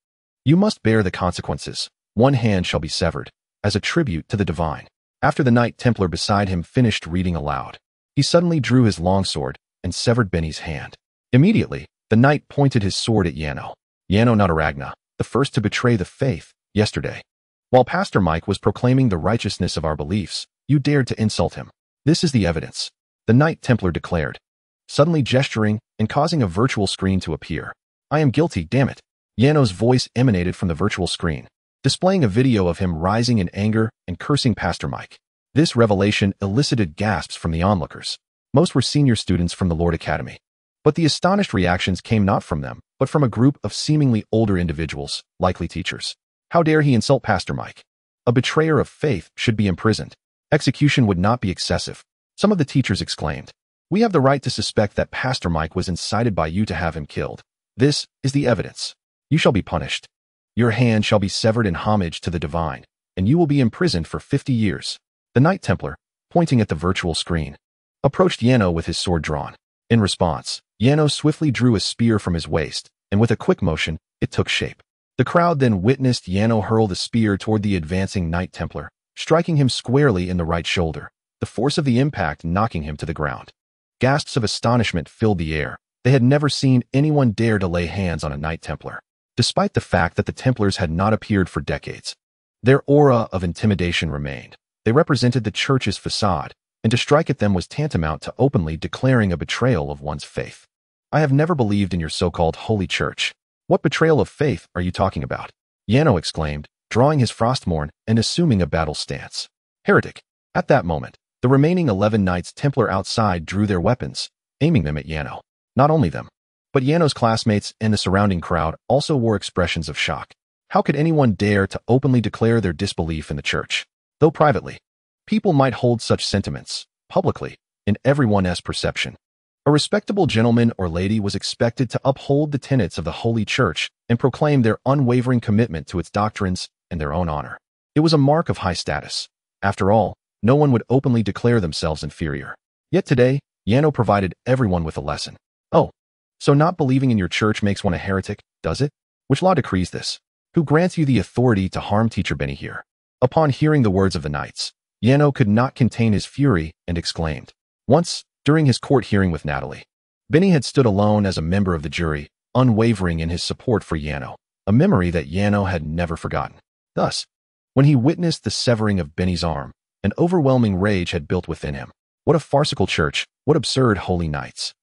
you must bear the consequences. One hand shall be severed, as a tribute to the divine. After the Knight Templar beside him finished reading aloud, he suddenly drew his longsword and severed Benny's hand. Immediately, the knight pointed his sword at Yano. Yano Nataragna, the first to betray the faith, yesterday. While Pastor Mike was proclaiming the righteousness of our beliefs, you dared to insult him. This is the evidence, the Knight Templar declared, suddenly gesturing and causing a virtual screen to appear. I am guilty, damn it. Yano's voice emanated from the virtual screen, displaying a video of him rising in anger and cursing Pastor Mike. This revelation elicited gasps from the onlookers. Most were senior students from the Lord Academy. But the astonished reactions came not from them, but from a group of seemingly older individuals, likely teachers. How dare he insult Pastor Mike? A betrayer of faith should be imprisoned. Execution would not be excessive. Some of the teachers exclaimed. We have the right to suspect that Pastor Mike was incited by you to have him killed. This is the evidence. You shall be punished. Your hand shall be severed in homage to the divine, and you will be imprisoned for 50 years. The Knight Templar, pointing at the virtual screen, approached Yano with his sword drawn. In response, Yano swiftly drew a spear from his waist, and with a quick motion, it took shape. The crowd then witnessed Yano hurl the spear toward the advancing Knight Templar, striking him squarely in the right shoulder, the force of the impact knocking him to the ground. Gasps of astonishment filled the air. They had never seen anyone dare to lay hands on a Knight Templar, despite the fact that the Templars had not appeared for decades. Their aura of intimidation remained. They represented the church's facade, and to strike at them was tantamount to openly declaring a betrayal of one's faith. I have never believed in your so-called holy church. What betrayal of faith are you talking about? Yano exclaimed, drawing his frostmorn and assuming a battle stance. Heretic. At that moment, the remaining 11 Knights Templar outside drew their weapons, aiming them at Yano. Not only them, but Yano's classmates and the surrounding crowd also wore expressions of shock. How could anyone dare to openly declare their disbelief in the church? Though privately, people might hold such sentiments, publicly, in everyone's perception. A respectable gentleman or lady was expected to uphold the tenets of the Holy Church and proclaim their unwavering commitment to its doctrines and their own honor. It was a mark of high status. After all, no one would openly declare themselves inferior. Yet today, Yano provided everyone with a lesson. Oh, so not believing in your church makes one a heretic, does it? Which law decrees this? Who grants you the authority to harm Teacher Benny here? Upon hearing the words of the knights, Yano could not contain his fury and exclaimed. Once, during his court hearing with Natalia, Benny had stood alone as a member of the jury, unwavering in his support for Yano, a memory that Yano had never forgotten. Thus, when he witnessed the severing of Benny's arm, an overwhelming rage had built within him. What a farcical church, what absurd holy knights.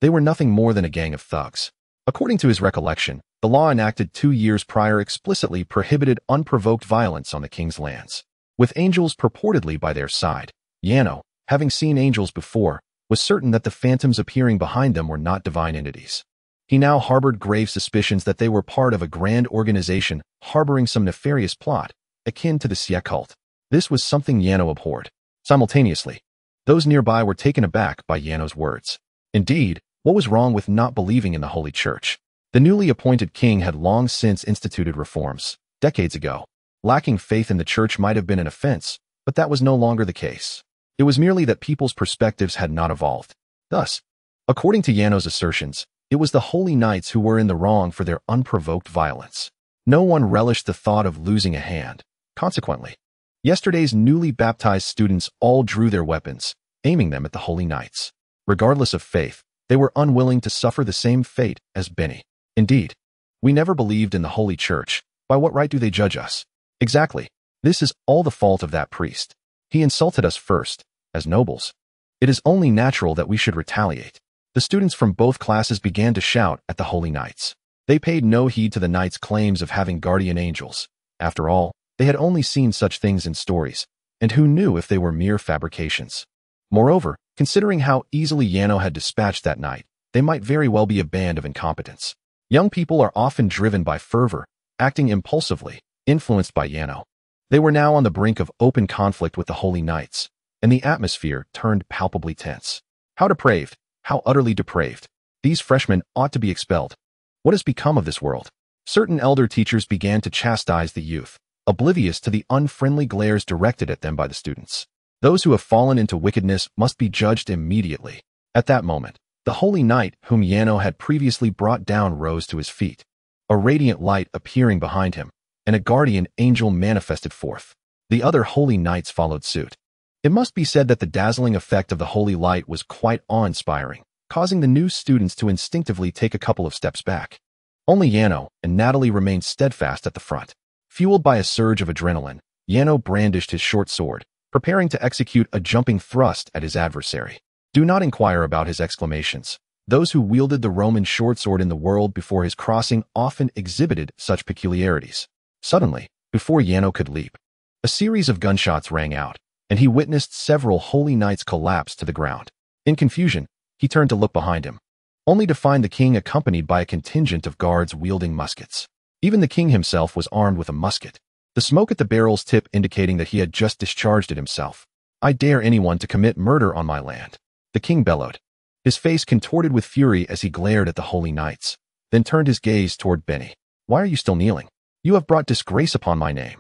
They were nothing more than a gang of thugs. According to his recollection, the law enacted 2 years prior explicitly prohibited unprovoked violence on the king's lands. With angels purportedly by their side, Yano, having seen angels before, was certain that the phantoms appearing behind them were not divine entities. He now harbored grave suspicions that they were part of a grand organization harboring some nefarious plot, akin to the Succubus. This was something Yano abhorred. Simultaneously, those nearby were taken aback by Yano's words. Indeed, what was wrong with not believing in the Holy Church? The newly appointed king had long since instituted reforms. Decades ago, lacking faith in the church might have been an offense, but that was no longer the case. It was merely that people's perspectives had not evolved. Thus, according to Yano's assertions, it was the holy knights who were in the wrong for their unprovoked violence. No one relished the thought of losing a hand. Consequently, yesterday's newly baptized students all drew their weapons, aiming them at the holy knights. Regardless of faith, they were unwilling to suffer the same fate as Benny. Indeed, we never believed in the Holy Church. By what right do they judge us? Exactly. This is all the fault of that priest. He insulted us first, as nobles. It is only natural that we should retaliate. The students from both classes began to shout at the holy knights. They paid no heed to the knights' claims of having guardian angels. After all, they had only seen such things in stories, and who knew if they were mere fabrications? Moreover, considering how easily Yano had dispatched that night, they might very well be a band of incompetents. Young people are often driven by fervor, acting impulsively, influenced by Yano. They were now on the brink of open conflict with the holy knights, and the atmosphere turned palpably tense. How depraved, how utterly depraved. These freshmen ought to be expelled. What has become of this world? Certain elder teachers began to chastise the youth, oblivious to the unfriendly glares directed at them by the students. Those who have fallen into wickedness must be judged immediately. At that moment, the holy knight whom Yano had previously brought down rose to his feet, a radiant light appearing behind him, and a guardian angel manifested forth. The other holy knights followed suit. It must be said that the dazzling effect of the holy light was quite awe-inspiring, causing the new students to instinctively take a couple of steps back. Only Yano and Natalia remained steadfast at the front. Fueled by a surge of adrenaline, Yano brandished his short sword, preparing to execute a jumping thrust at his adversary. Do not inquire about his exclamations. Those who wielded the Roman short sword in the world before his crossing often exhibited such peculiarities. Suddenly, before Yano could leap, a series of gunshots rang out, and he witnessed several holy knights collapse to the ground. In confusion, he turned to look behind him, only to find the king accompanied by a contingent of guards wielding muskets. Even the king himself was armed with a musket, the smoke at the barrel's tip indicating that he had just discharged it himself. I dare anyone to commit murder on my land, the king bellowed, his face contorted with fury as he glared at the holy knights, then turned his gaze toward Benny. Why are you still kneeling? You have brought disgrace upon my name.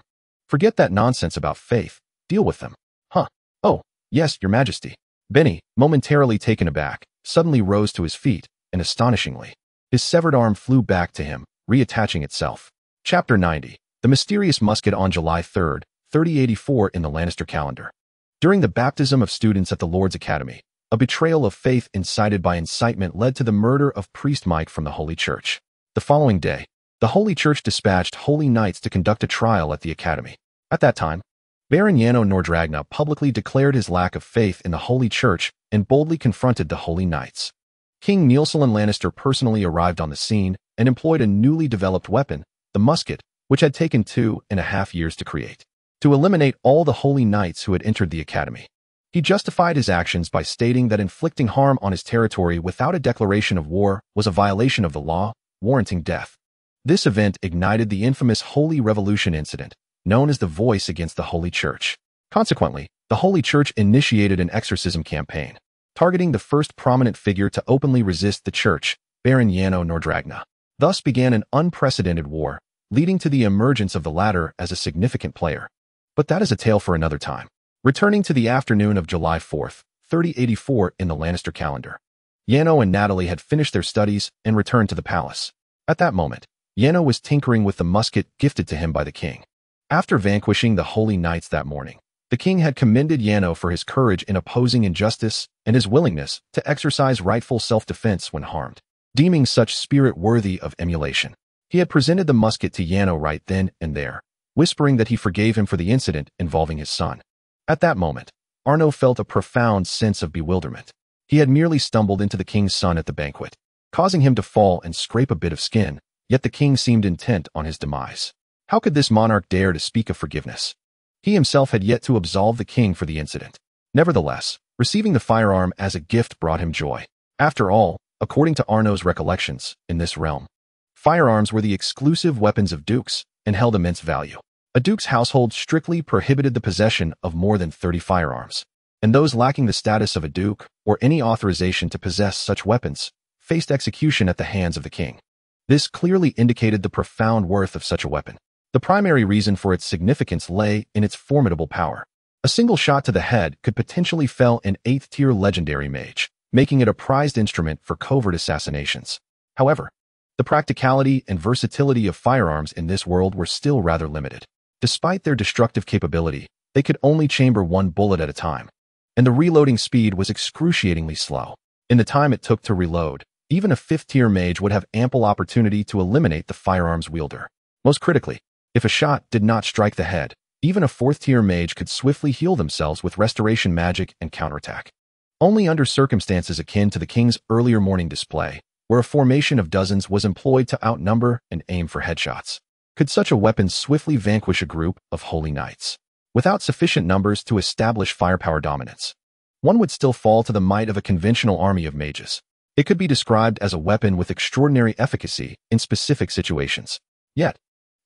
Forget that nonsense about faith. Deal with them. Huh. Oh, yes, your majesty. Benny, momentarily taken aback, suddenly rose to his feet, and astonishingly, his severed arm flew back to him, reattaching itself. Chapter 90. The Mysterious Musket on July 3, 3084 in the Lannister calendar. During the baptism of students at the Lord's Academy, a betrayal of faith incited by incitement led to the murder of Priest Mike from the Holy Church. The following day, the Holy Church dispatched holy knights to conduct a trial at the Academy. At that time, Baron Arno Nord publicly declared his lack of faith in the Holy Church and boldly confronted the holy knights. King Neilsolon Lannister personally arrived on the scene and employed a newly developed weapon, the musket, which had taken 2.5 years to create, to eliminate all the holy knights who had entered the Academy. He justified his actions by stating that inflicting harm on his territory without a declaration of war was a violation of the law, warranting death. This event ignited the infamous Holy Revolution incident, known as the Voice against the Holy Church. Consequently, the Holy Church initiated an exorcism campaign, targeting the first prominent figure to openly resist the church, Baron Arno Nord. Thus began an unprecedented war, leading to the emergence of the latter as a significant player. But that is a tale for another time. Returning to the afternoon of July 4th, 3084 in the Lannister calendar. Yano and Natalie had finished their studies and returned to the palace. At that moment, Yano was tinkering with the musket gifted to him by the king. After vanquishing the Holy Knights that morning, the king had commended Yano for his courage in opposing injustice and his willingness to exercise rightful self-defense when harmed, deeming such spirit worthy of emulation. He had presented the musket to Yano right then and there, whispering that he forgave him for the incident involving his son. At that moment, Arno felt a profound sense of bewilderment. He had merely stumbled into the king's son at the banquet, causing him to fall and scrape a bit of skin, yet the king seemed intent on his demise. How could this monarch dare to speak of forgiveness? He himself had yet to absolve the king for the incident. Nevertheless, receiving the firearm as a gift brought him joy. After all, according to Arno's recollections, in this realm, firearms were the exclusive weapons of dukes and held immense value. A duke's household strictly prohibited the possession of more than 30 firearms, and those lacking the status of a duke or any authorization to possess such weapons faced execution at the hands of the king. This clearly indicated the profound worth of such a weapon. The primary reason for its significance lay in its formidable power. A single shot to the head could potentially fell an 8th-tier legendary mage, making it a prized instrument for covert assassinations. However, the practicality and versatility of firearms in this world were still rather limited. Despite their destructive capability, they could only chamber one bullet at a time, and the reloading speed was excruciatingly slow. In the time it took to reload, even a 5th-tier mage would have ample opportunity to eliminate the firearm's wielder. Most critically, if a shot did not strike the head, even a 4th-tier mage could swiftly heal themselves with restoration magic and counterattack. Only under circumstances akin to the king's earlier morning display, where a formation of dozens was employed to outnumber and aim for headshots, could such a weapon swiftly vanquish a group of holy knights. Without sufficient numbers to establish firepower dominance, one would still fall to the might of a conventional army of mages. It could be described as a weapon with extraordinary efficacy in specific situations. Yet,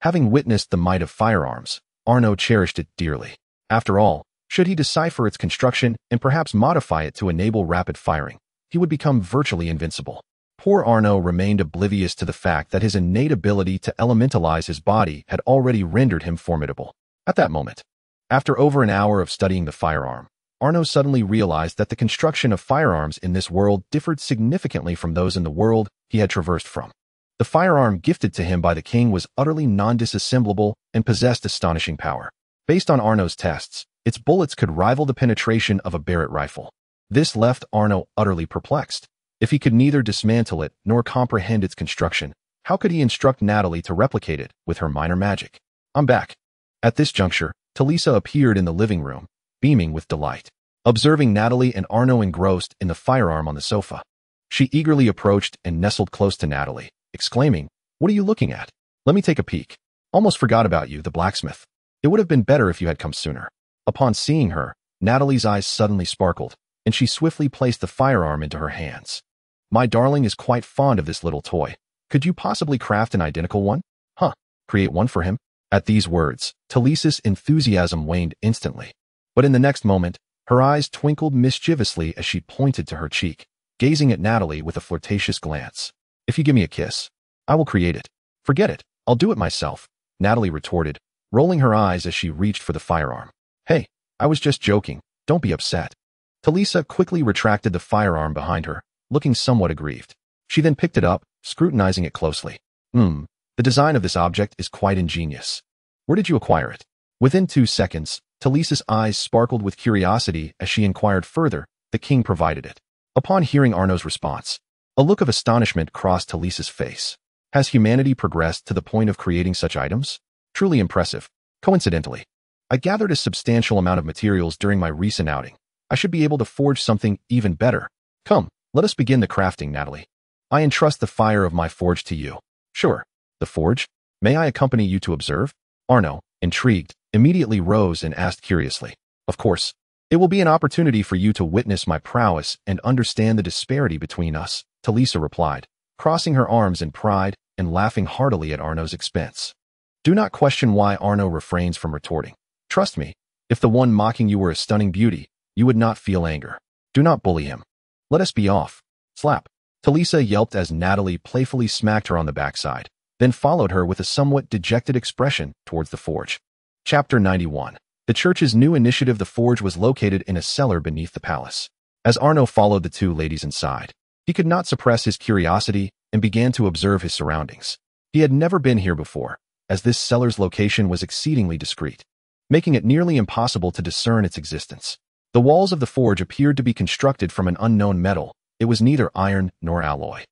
having witnessed the might of firearms, Arno cherished it dearly. After all, should he decipher its construction and perhaps modify it to enable rapid firing, he would become virtually invincible. Poor Arno remained oblivious to the fact that his innate ability to elementalize his body had already rendered him formidable. At that moment, after over an hour of studying the firearm, Arno suddenly realized that the construction of firearms in this world differed significantly from those in the world he had traversed from. The firearm gifted to him by the king was utterly non-disassemblable and possessed astonishing power. Based on Arno's tests, its bullets could rival the penetration of a Barrett rifle. This left Arno utterly perplexed. If he could neither dismantle it nor comprehend its construction, how could he instruct Natalie to replicate it with her minor magic? I'm back. At this juncture, Talisa appeared in the living room, beaming with delight. Observing Natalie and Arno engrossed in the firearm on the sofa, she eagerly approached and nestled close to Natalie, exclaiming, "What are you looking at? Let me take a peek. Almost forgot about you, the blacksmith. It would have been better if you had come sooner." Upon seeing her, Natalie's eyes suddenly sparkled, and she swiftly placed the firearm into her hands. "My darling is quite fond of this little toy. Could you possibly craft an identical one? Create one for him?" At these words, Talisa's enthusiasm waned instantly. But in the next moment, her eyes twinkled mischievously as she pointed to her cheek, gazing at Natalie with a flirtatious glance. "If you give me a kiss, I will create it." "Forget it, I'll do it myself," Natalie retorted, rolling her eyes as she reached for the firearm. "Hey, I was just joking, don't be upset." Talisa quickly retracted the firearm behind her, looking somewhat aggrieved. She then picked it up, scrutinizing it closely. The design of this object is quite ingenious. Where did you acquire it?" Within 2 seconds, Talisa's eyes sparkled with curiosity as she inquired further. The king provided it. Upon hearing Arno's response, a look of astonishment crossed Talisa's face. Has humanity progressed to the point of creating such items? Truly impressive. Coincidentally, I gathered a substantial amount of materials during my recent outing. I should be able to forge something even better. Come, let us begin the crafting, Natalie. I entrust the fire of my forge to you. Sure. The forge? May I accompany you to observe? Arno, intrigued, immediately rose and asked curiously. Of course. It will be an opportunity for you to witness my prowess and understand the disparity between us, Talisa replied, crossing her arms in pride and laughing heartily at Arno's expense. Do not question why Arno refrains from retorting. Trust me, if the one mocking you were a stunning beauty, you would not feel anger. Do not bully him. Let us be off. Slap. Talisa yelped as Natalie playfully smacked her on the backside, then followed her with a somewhat dejected expression towards the forge. Chapter 91. The church's new initiative, the forge, was located in a cellar beneath the palace. As Arno followed the two ladies inside, he could not suppress his curiosity and began to observe his surroundings. He had never been here before, as this cellar's location was exceedingly discreet, making it nearly impossible to discern its existence. The walls of the forge appeared to be constructed from an unknown metal. It was neither iron nor alloy,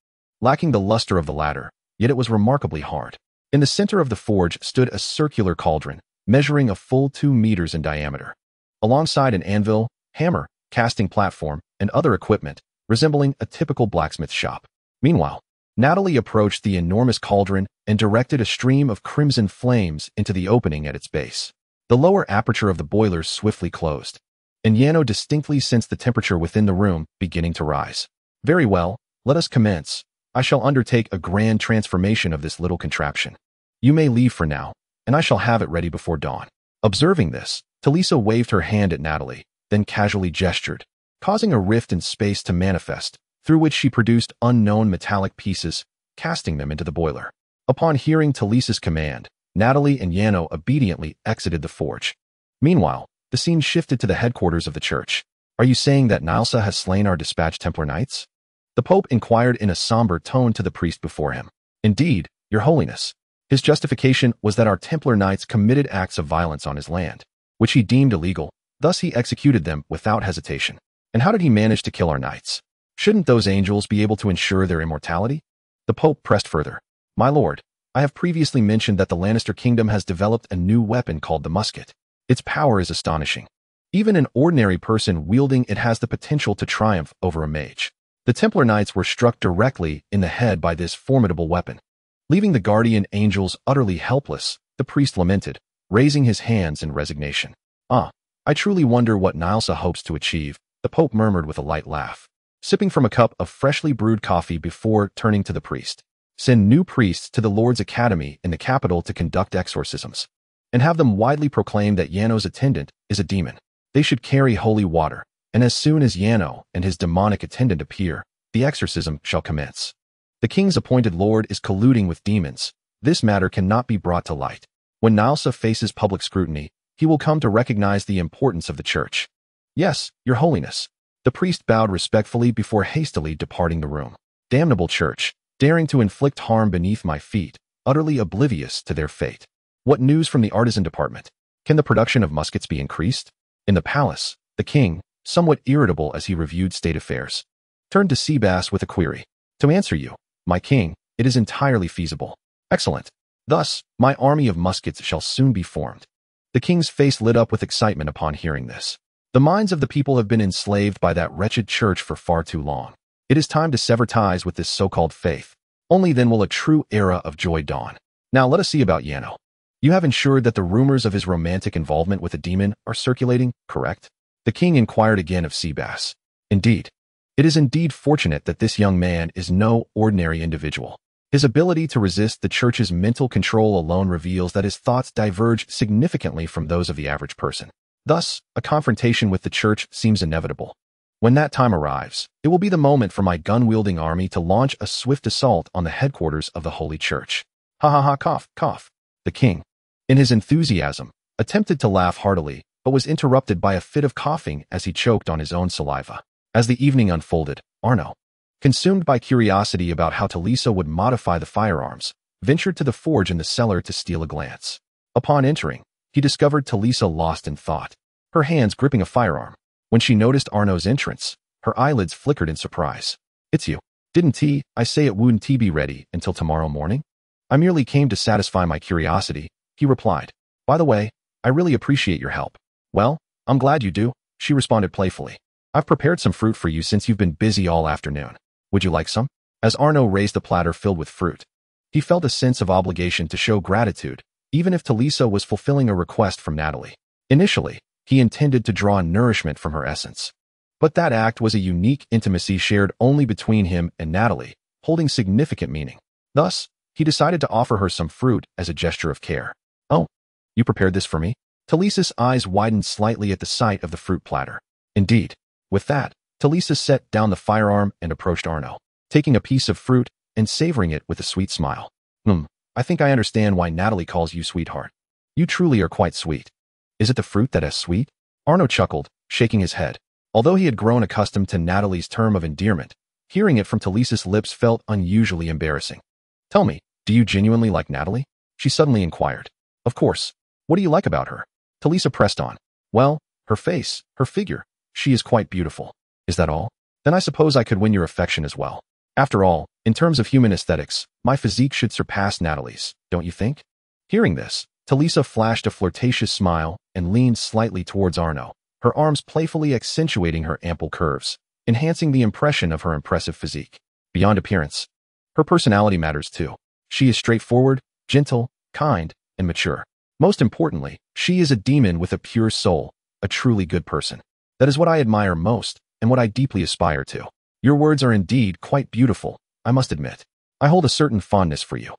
lacking the luster of the latter, yet it was remarkably hard. In the center of the forge stood a circular cauldron, measuring a full 2 meters in diameter, alongside an anvil, hammer, casting platform, and other equipment, resembling a typical blacksmith shop. Meanwhile, Natalia approached the enormous cauldron and directed a stream of crimson flames into the opening at its base. The lower aperture of the boilers swiftly closed, and Yano distinctly sensed the temperature within the room beginning to rise. Very well, let us commence. I shall undertake a grand transformation of this little contraption. You may leave for now, and I shall have it ready before dawn. Observing this, Talisa waved her hand at Natalie, then casually gestured, causing a rift in space to manifest, through which she produced unknown metallic pieces, casting them into the boiler. Upon hearing Talisa's command, Natalie and Yano obediently exited the forge. Meanwhile, the scene shifted to the headquarters of the church. Are you saying that Nilsa has slain our dispatched Templar Knights? The Pope inquired in a somber tone to the priest before him. Indeed, Your Holiness. His justification was that our Templar Knights committed acts of violence on his land, which he deemed illegal, thus he executed them without hesitation. And how did he manage to kill our knights? Shouldn't those angels be able to ensure their immortality? The Pope pressed further. My lord, I have previously mentioned that the Lannister kingdom has developed a new weapon called the musket. Its power is astonishing. Even an ordinary person wielding it has the potential to triumph over a mage. The Templar Knights were struck directly in the head by this formidable weapon. Leaving the guardian angels utterly helpless, the priest lamented, raising his hands in resignation. I truly wonder what Nilsa hopes to achieve, the Pope murmured with a light laugh, sipping from a cup of freshly brewed coffee before turning to the priest. Send new priests to the Lord's Academy in the capital to conduct exorcisms, and have them widely proclaim that Yano's attendant is a demon. They should carry holy water, and as soon as Yano and his demonic attendant appear, the exorcism shall commence. The king's appointed lord is colluding with demons. This matter cannot be brought to light. When Nilsa faces public scrutiny, he will come to recognize the importance of the church. Yes, Your Holiness. The priest bowed respectfully before hastily departing the room. Damnable church, daring to inflict harm beneath my feet, utterly oblivious to their fate. What news from the artisan department? Can the production of muskets be increased? In the palace, the king, somewhat irritable as he reviewed state affairs, turned to Succubus with a query. To answer you, my king, it is entirely feasible. Excellent. Thus, my army of muskets shall soon be formed. The king's face lit up with excitement upon hearing this. The minds of the people have been enslaved by that wretched church for far too long. It is time to sever ties with this so-called faith. Only then will a true era of joy dawn. Now let us see about Yano. You have ensured that the rumors of his romantic involvement with a demon are circulating, correct? The king inquired again of Succubus. Indeed. It is indeed fortunate that this young man is no ordinary individual. His ability to resist the church's mental control alone reveals that his thoughts diverge significantly from those of the average person. Thus, a confrontation with the church seems inevitable. When that time arrives, it will be the moment for my gun-wielding army to launch a swift assault on the headquarters of the Holy Church. Ha ha ha, cough, cough. The king, in his enthusiasm, attempted to laugh heartily, but was interrupted by a fit of coughing as he choked on his own saliva. As the evening unfolded, Arno, consumed by curiosity about how Talisa would modify the firearms, ventured to the forge in the cellar to steal a glance. Upon entering, he discovered Talisa lost in thought, her hands gripping a firearm. When she noticed Arno's entrance, her eyelids flickered in surprise. It's you. Didn't I say it wouldn't be ready until tomorrow morning? I merely came to satisfy my curiosity, he replied. By the way, I really appreciate your help. Well, I'm glad you do, she responded playfully. I've prepared some fruit for you since you've been busy all afternoon. Would you like some? As Arno raised the platter filled with fruit, he felt a sense of obligation to show gratitude, even if Talisa was fulfilling a request from Natalie. Initially, he intended to draw nourishment from her essence. But that act was a unique intimacy shared only between him and Natalie, holding significant meaning. Thus, he decided to offer her some fruit as a gesture of care. Oh, you prepared this for me? Talisa's eyes widened slightly at the sight of the fruit platter. Indeed. With that, Talisa set down the firearm and approached Arno, taking a piece of fruit and savoring it with a sweet smile. I think I understand why Natalie calls you sweetheart. You truly are quite sweet. Is it the fruit that is sweet? Arno chuckled, shaking his head. Although he had grown accustomed to Natalie's term of endearment, hearing it from Talisa's lips felt unusually embarrassing. Tell me, do you genuinely like Natalie? She suddenly inquired. Of course. What do you like about her? Talisa pressed on. Well, her face, her figure. She is quite beautiful. Is that all? Then I suppose I could win your affection as well. After all, in terms of human aesthetics, my physique should surpass Natalie's, don't you think? Hearing this, Talisa flashed a flirtatious smile and leaned slightly towards Arno, her arms playfully accentuating her ample curves, enhancing the impression of her impressive physique. Beyond appearance, her personality matters too. She is straightforward, gentle, kind, and mature. Most importantly, she is a demon with a pure soul, a truly good person. That is what I admire most, and what I deeply aspire to. Your words are indeed quite beautiful, I must admit. I hold a certain fondness for you.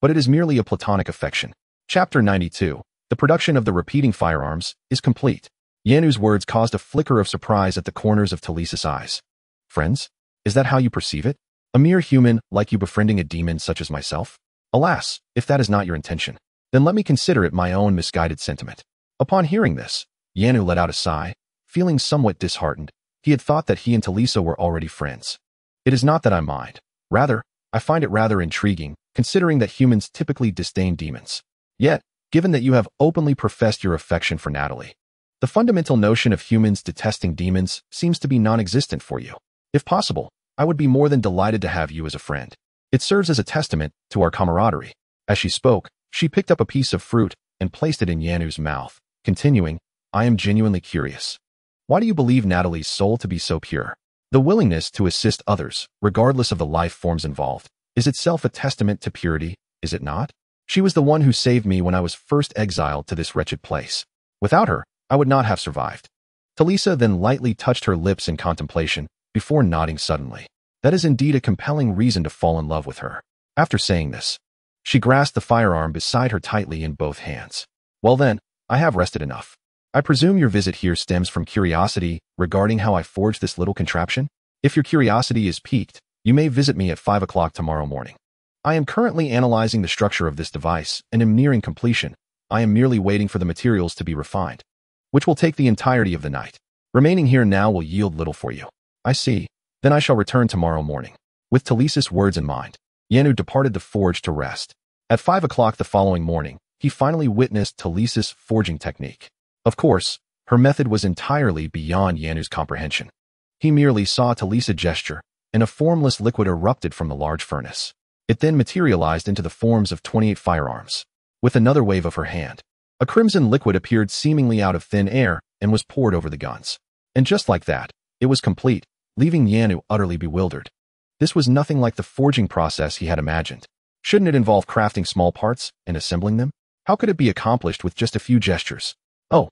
But it is merely a platonic affection. Chapter 92, the production of the repeating firearms, is complete. Yanu's words caused a flicker of surprise at the corners of Talisa's eyes. Friends? Is that how you perceive it? A mere human like you befriending a demon such as myself? Alas, if that is not your intention, then let me consider it my own misguided sentiment. Upon hearing this, Yanu let out a sigh, feeling somewhat disheartened. He had thought that he and Talisa were already friends. It is not that I mind. Rather, I find it rather intriguing, considering that humans typically disdain demons. Yet, given that you have openly professed your affection for Natalie, the fundamental notion of humans detesting demons seems to be non-existent for you. If possible, I would be more than delighted to have you as a friend. It serves as a testament to our camaraderie. As she spoke, she picked up a piece of fruit and placed it in Yanu's mouth, continuing, I am genuinely curious. Why do you believe Natalie's soul to be so pure? The willingness to assist others, regardless of the life forms involved, is itself a testament to purity, is it not? She was the one who saved me when I was first exiled to this wretched place. Without her, I would not have survived. Talisa then lightly touched her lips in contemplation, before nodding suddenly. That is indeed a compelling reason to fall in love with her. After saying this, she grasped the firearm beside her tightly in both hands. Well then, I have rested enough. I presume your visit here stems from curiosity regarding how I forged this little contraption? If your curiosity is piqued, you may visit me at 5 o'clock tomorrow morning. I am currently analyzing the structure of this device and am nearing completion. I am merely waiting for the materials to be refined, which will take the entirety of the night. Remaining here now will yield little for you. I see. Then I shall return tomorrow morning. With Talisa's words in mind, Yanu departed the forge to rest. At 5 o'clock the following morning, he finally witnessed Talisa's forging technique. Of course, her method was entirely beyond Yanu's comprehension. He merely saw Talisa gesture, and a formless liquid erupted from the large furnace. It then materialized into the forms of 28 firearms. With another wave of her hand, a crimson liquid appeared seemingly out of thin air and was poured over the guns. And just like that, it was complete, leaving Yanu utterly bewildered. This was nothing like the forging process he had imagined. Shouldn't it involve crafting small parts and assembling them? How could it be accomplished with just a few gestures? Oh,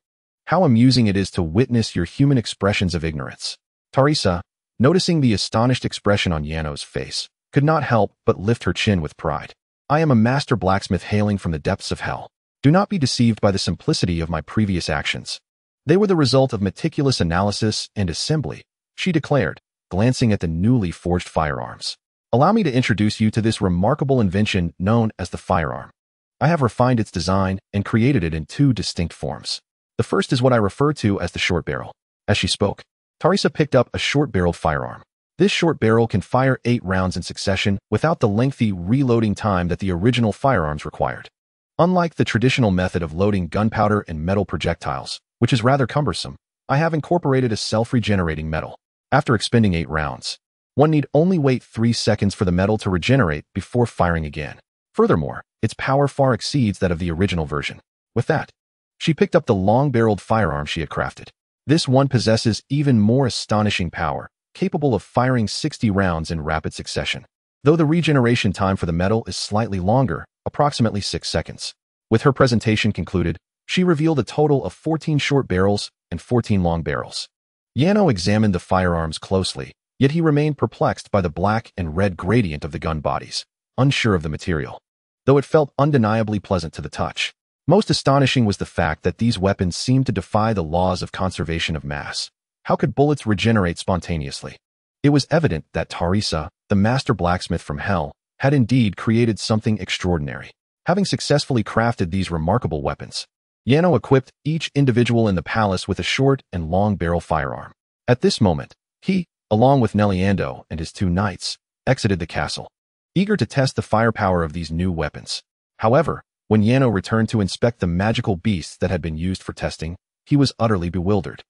how amusing it is to witness your human expressions of ignorance. Talisa, noticing the astonished expression on Yanu's face, could not help but lift her chin with pride. I am a master blacksmith hailing from the depths of hell. Do not be deceived by the simplicity of my previous actions. They were the result of meticulous analysis and assembly, she declared, glancing at the newly forged firearms. Allow me to introduce you to this remarkable invention known as the firearm. I have refined its design and created it in two distinct forms. The first is what I refer to as the short barrel. As she spoke, Talisa picked up a short-barreled firearm. This short barrel can fire 8 rounds in succession without the lengthy reloading time that the original firearms required. Unlike the traditional method of loading gunpowder and metal projectiles, which is rather cumbersome, I have incorporated a self-regenerating metal. After expending 8 rounds, one need only wait 3 seconds for the metal to regenerate before firing again. Furthermore, its power far exceeds that of the original version. With that, she picked up the long-barreled firearm she had crafted. This one possesses even more astonishing power, capable of firing 60 rounds in rapid succession. Though the regeneration time for the metal is slightly longer, approximately 6 seconds. With her presentation concluded, she revealed a total of 14 short barrels and 14 long barrels. Yano examined the firearms closely, yet he remained perplexed by the black and red gradient of the gun bodies, unsure of the material. Though it felt undeniably pleasant to the touch, most astonishing was the fact that these weapons seemed to defy the laws of conservation of mass. How could bullets regenerate spontaneously? It was evident that Talisa, the master blacksmith from hell, had indeed created something extraordinary. Having successfully crafted these remarkable weapons, Yano equipped each individual in the palace with a short and long barrel firearm. At this moment, he, along with Neliando and his 2 knights, exited the castle, eager to test the firepower of these new weapons. However, when Yano returned to inspect the magical beasts that had been used for testing, he was utterly bewildered.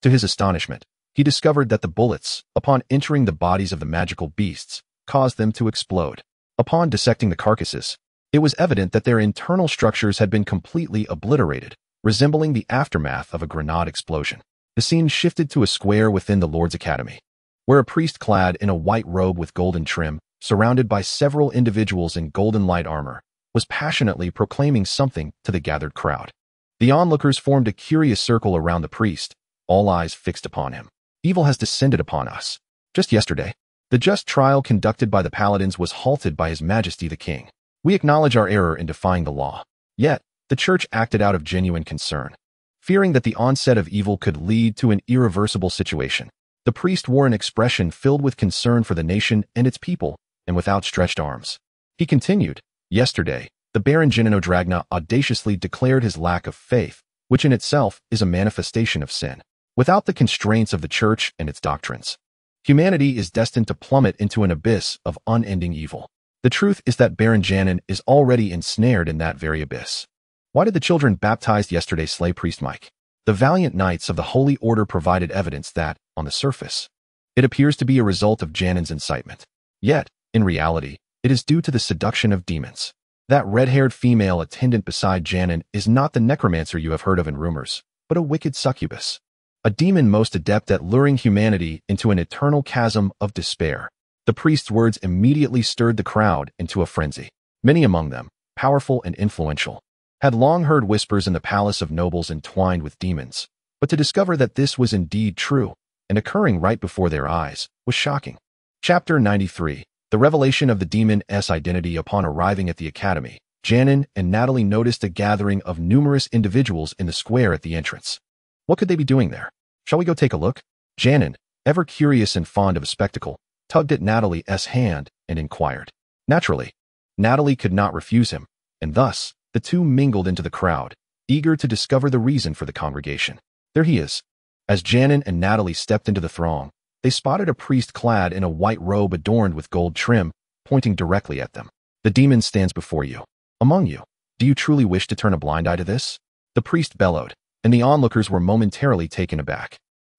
To his astonishment, he discovered that the bullets, upon entering the bodies of the magical beasts, caused them to explode. Upon dissecting the carcasses, it was evident that their internal structures had been completely obliterated, resembling the aftermath of a grenade explosion. The scene shifted to a square within the Lord's Academy, where a priest clad in a white robe with golden trim, surrounded by several individuals in golden light armor, was passionately proclaiming something to the gathered crowd. The onlookers formed a curious circle around the priest, all eyes fixed upon him. Evil has descended upon us. Just yesterday, the just trial conducted by the paladins was halted by His Majesty the King. We acknowledge our error in defying the law. Yet, the church acted out of genuine concern, fearing that the onset of evil could lead to an irreversible situation. The priest wore an expression filled with concern for the nation and its people, and with outstretched arms. He continued, yesterday, the Baron Dragna audaciously declared his lack of faith, which in itself is a manifestation of sin. Without the constraints of the church and its doctrines, humanity is destined to plummet into an abyss of unending evil. The truth is that Baron Janin is already ensnared in that very abyss. Why did the children baptized yesterday slay Priest Mike? The valiant knights of the Holy Order provided evidence that, on the surface, it appears to be a result of Janin's incitement. Yet, in reality, it is due to the seduction of demons. That red-haired female attendant beside Janin is not the necromancer you have heard of in rumors, but a wicked succubus, a demon most adept at luring humanity into an eternal chasm of despair. The priest's words immediately stirred the crowd into a frenzy. Many among them, powerful and influential, had long heard whispers in the palace of nobles entwined with demons, but to discover that this was indeed true, and occurring right before their eyes, was shocking. Chapter 93. The revelation of the demon's identity. Upon arriving at the academy, Janin and Natalie noticed a gathering of numerous individuals in the square at the entrance. What could they be doing there? Shall we go take a look? Janin, ever curious and fond of a spectacle, tugged at Natalie's hand and inquired. Naturally, Natalie could not refuse him, and thus, the two mingled into the crowd, eager to discover the reason for the congregation. There he is. As Janin and Natalie stepped into the throng, they spotted a priest clad in a white robe adorned with gold trim, pointing directly at them. The demon stands before you. Among you, do you truly wish to turn a blind eye to this? The priest bellowed, and the onlookers were momentarily taken aback.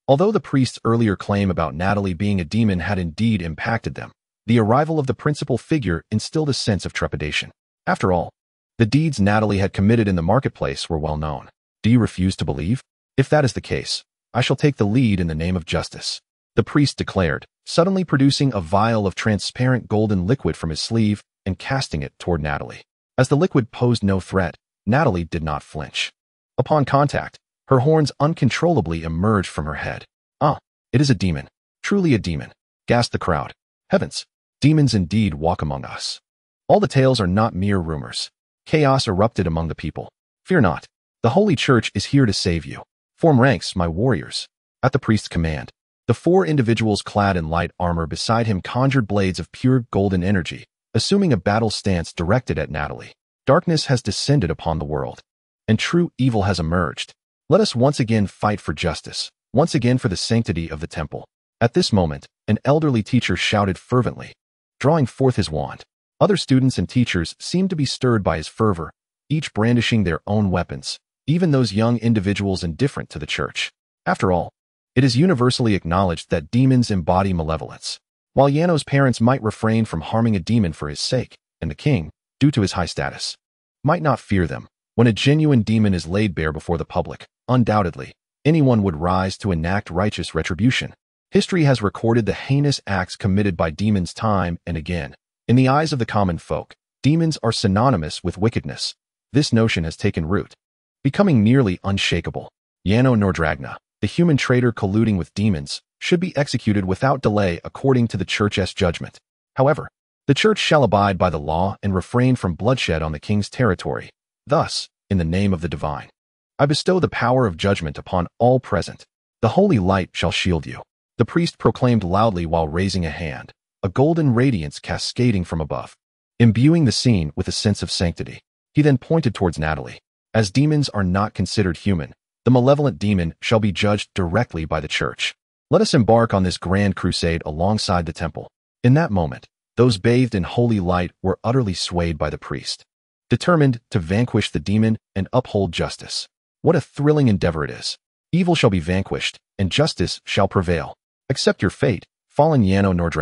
Although the priest's earlier claim about Natalie being a demon had indeed impacted them, the arrival of the principal figure instilled a sense of trepidation. After all, the deeds Natalie had committed in the marketplace were well known. Do you refuse to believe? If that is the case, I shall take the lead in the name of justice, the priest declared, suddenly producing a vial of transparent golden liquid from his sleeve and casting it toward Natalie. As the liquid posed no threat, Natalie did not flinch. Upon contact, her horns uncontrollably emerged from her head. Ah, it is a demon. Truly a demon, gasped the crowd. Heavens, demons indeed walk among us. All the tales are not mere rumors. Chaos erupted among the people. Fear not. The Holy Church is here to save you. Form ranks, my warriors. At the priest's command, the four individuals clad in light armor beside him conjured blades of pure golden energy, assuming a battle stance directed at Natalie. Darkness has descended upon the world, and true evil has emerged. Let us once again fight for justice, once again for the sanctity of the temple. At this moment, an elderly teacher shouted fervently, drawing forth his wand. Other students and teachers seemed to be stirred by his fervor, each brandishing their own weapons, even those young individuals indifferent to the church. After all, it is universally acknowledged that demons embody malevolence. While Yano's parents might refrain from harming a demon for his sake, and the king, due to his high status, might not fear them, when a genuine demon is laid bare before the public, undoubtedly, anyone would rise to enact righteous retribution. History has recorded the heinous acts committed by demons time and again. In the eyes of the common folk, demons are synonymous with wickedness. This notion has taken root, becoming nearly unshakable. Arno Nord, the human traitor colluding with demons, should be executed without delay according to the church's judgment. However, the church shall abide by the law and refrain from bloodshed on the king's territory. Thus, in the name of the divine, I bestow the power of judgment upon all present. The holy light shall shield you. The priest proclaimed loudly while raising a hand, a golden radiance cascading from above, imbuing the scene with a sense of sanctity. He then pointed towards Natalie. As demons are not considered human, the malevolent demon shall be judged directly by the church. Let us embark on this grand crusade alongside the temple. In that moment, those bathed in holy light were utterly swayed by the priest, determined to vanquish the demon and uphold justice. What a thrilling endeavor it is. Evil shall be vanquished, and justice shall prevail. Accept your fate, fallen Arno Nord.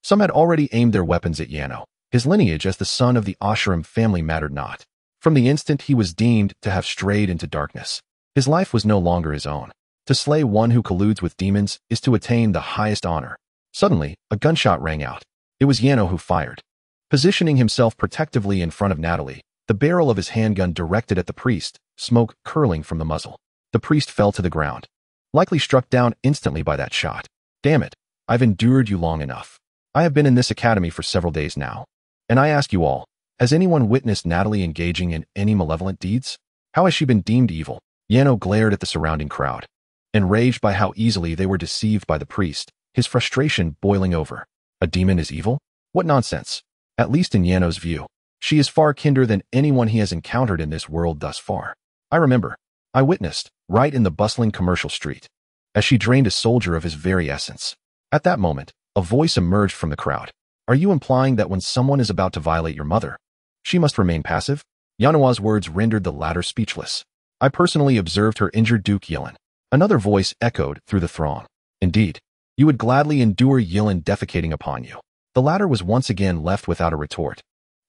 Some had already aimed their weapons at Arno. His lineage as the son of the Oshiram family mattered not. From the instant he was deemed to have strayed into darkness, his life was no longer his own. To slay one who colludes with demons is to attain the highest honor. Suddenly, a gunshot rang out. It was Arno who fired. Positioning himself protectively in front of Natalia, the barrel of his handgun directed at the priest, smoke curling from the muzzle. The priest fell to the ground, likely struck down instantly by that shot. Damn it, I've endured you long enough. I have been in this academy for several days now. And I ask you all, has anyone witnessed Natalia engaging in any malevolent deeds? How has she been deemed evil? Arno glared at the surrounding crowd, enraged by how easily they were deceived by the priest, his frustration boiling over. A demon is evil? What nonsense. At least in Arno's view, she is far kinder than anyone he has encountered in this world thus far. I witnessed, right in the bustling commercial street, as she drained a soldier of his very essence. At that moment, a voice emerged from the crowd. Are you implying that when someone is about to violate your mother, she must remain passive? Yanawa's words rendered the latter speechless. I personally observed her injure Duke Yilin. Another voice echoed through the throng. Indeed, you would gladly endure Yilin defecating upon you. The latter was once again left without a retort.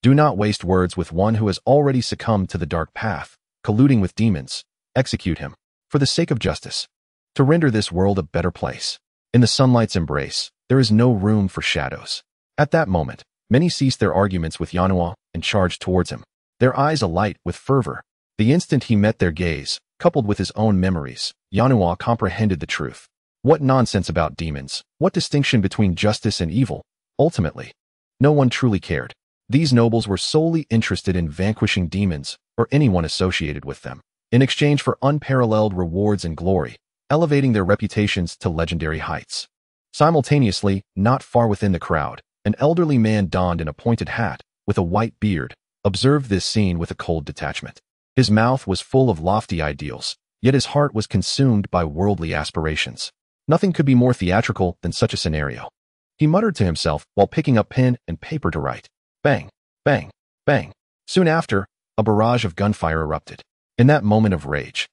Do not waste words with one who has already succumbed to the dark path, colluding with demons. Execute him, for the sake of justice, to render this world a better place. In the sunlight's embrace, there is no room for shadows. At that moment, many ceased their arguments with Yanawa and charged towards him, their eyes alight with fervor. The instant he met their gaze, coupled with his own memories, Yanawa comprehended the truth. What nonsense about demons, what distinction between justice and evil? Ultimately, no one truly cared. These nobles were solely interested in vanquishing demons or anyone associated with them, in exchange for unparalleled rewards and glory, elevating their reputations to legendary heights. Simultaneously, not far within the crowd, an elderly man donned in a pointed hat, with a white beard, observed this scene with a cold detachment. His mouth was full of lofty ideals, yet his heart was consumed by worldly aspirations. Nothing could be more theatrical than such a scenario. He muttered to himself while picking up pen and paper to write. Bang, bang, bang. Soon after, a barrage of gunfire erupted. In that moment of rage,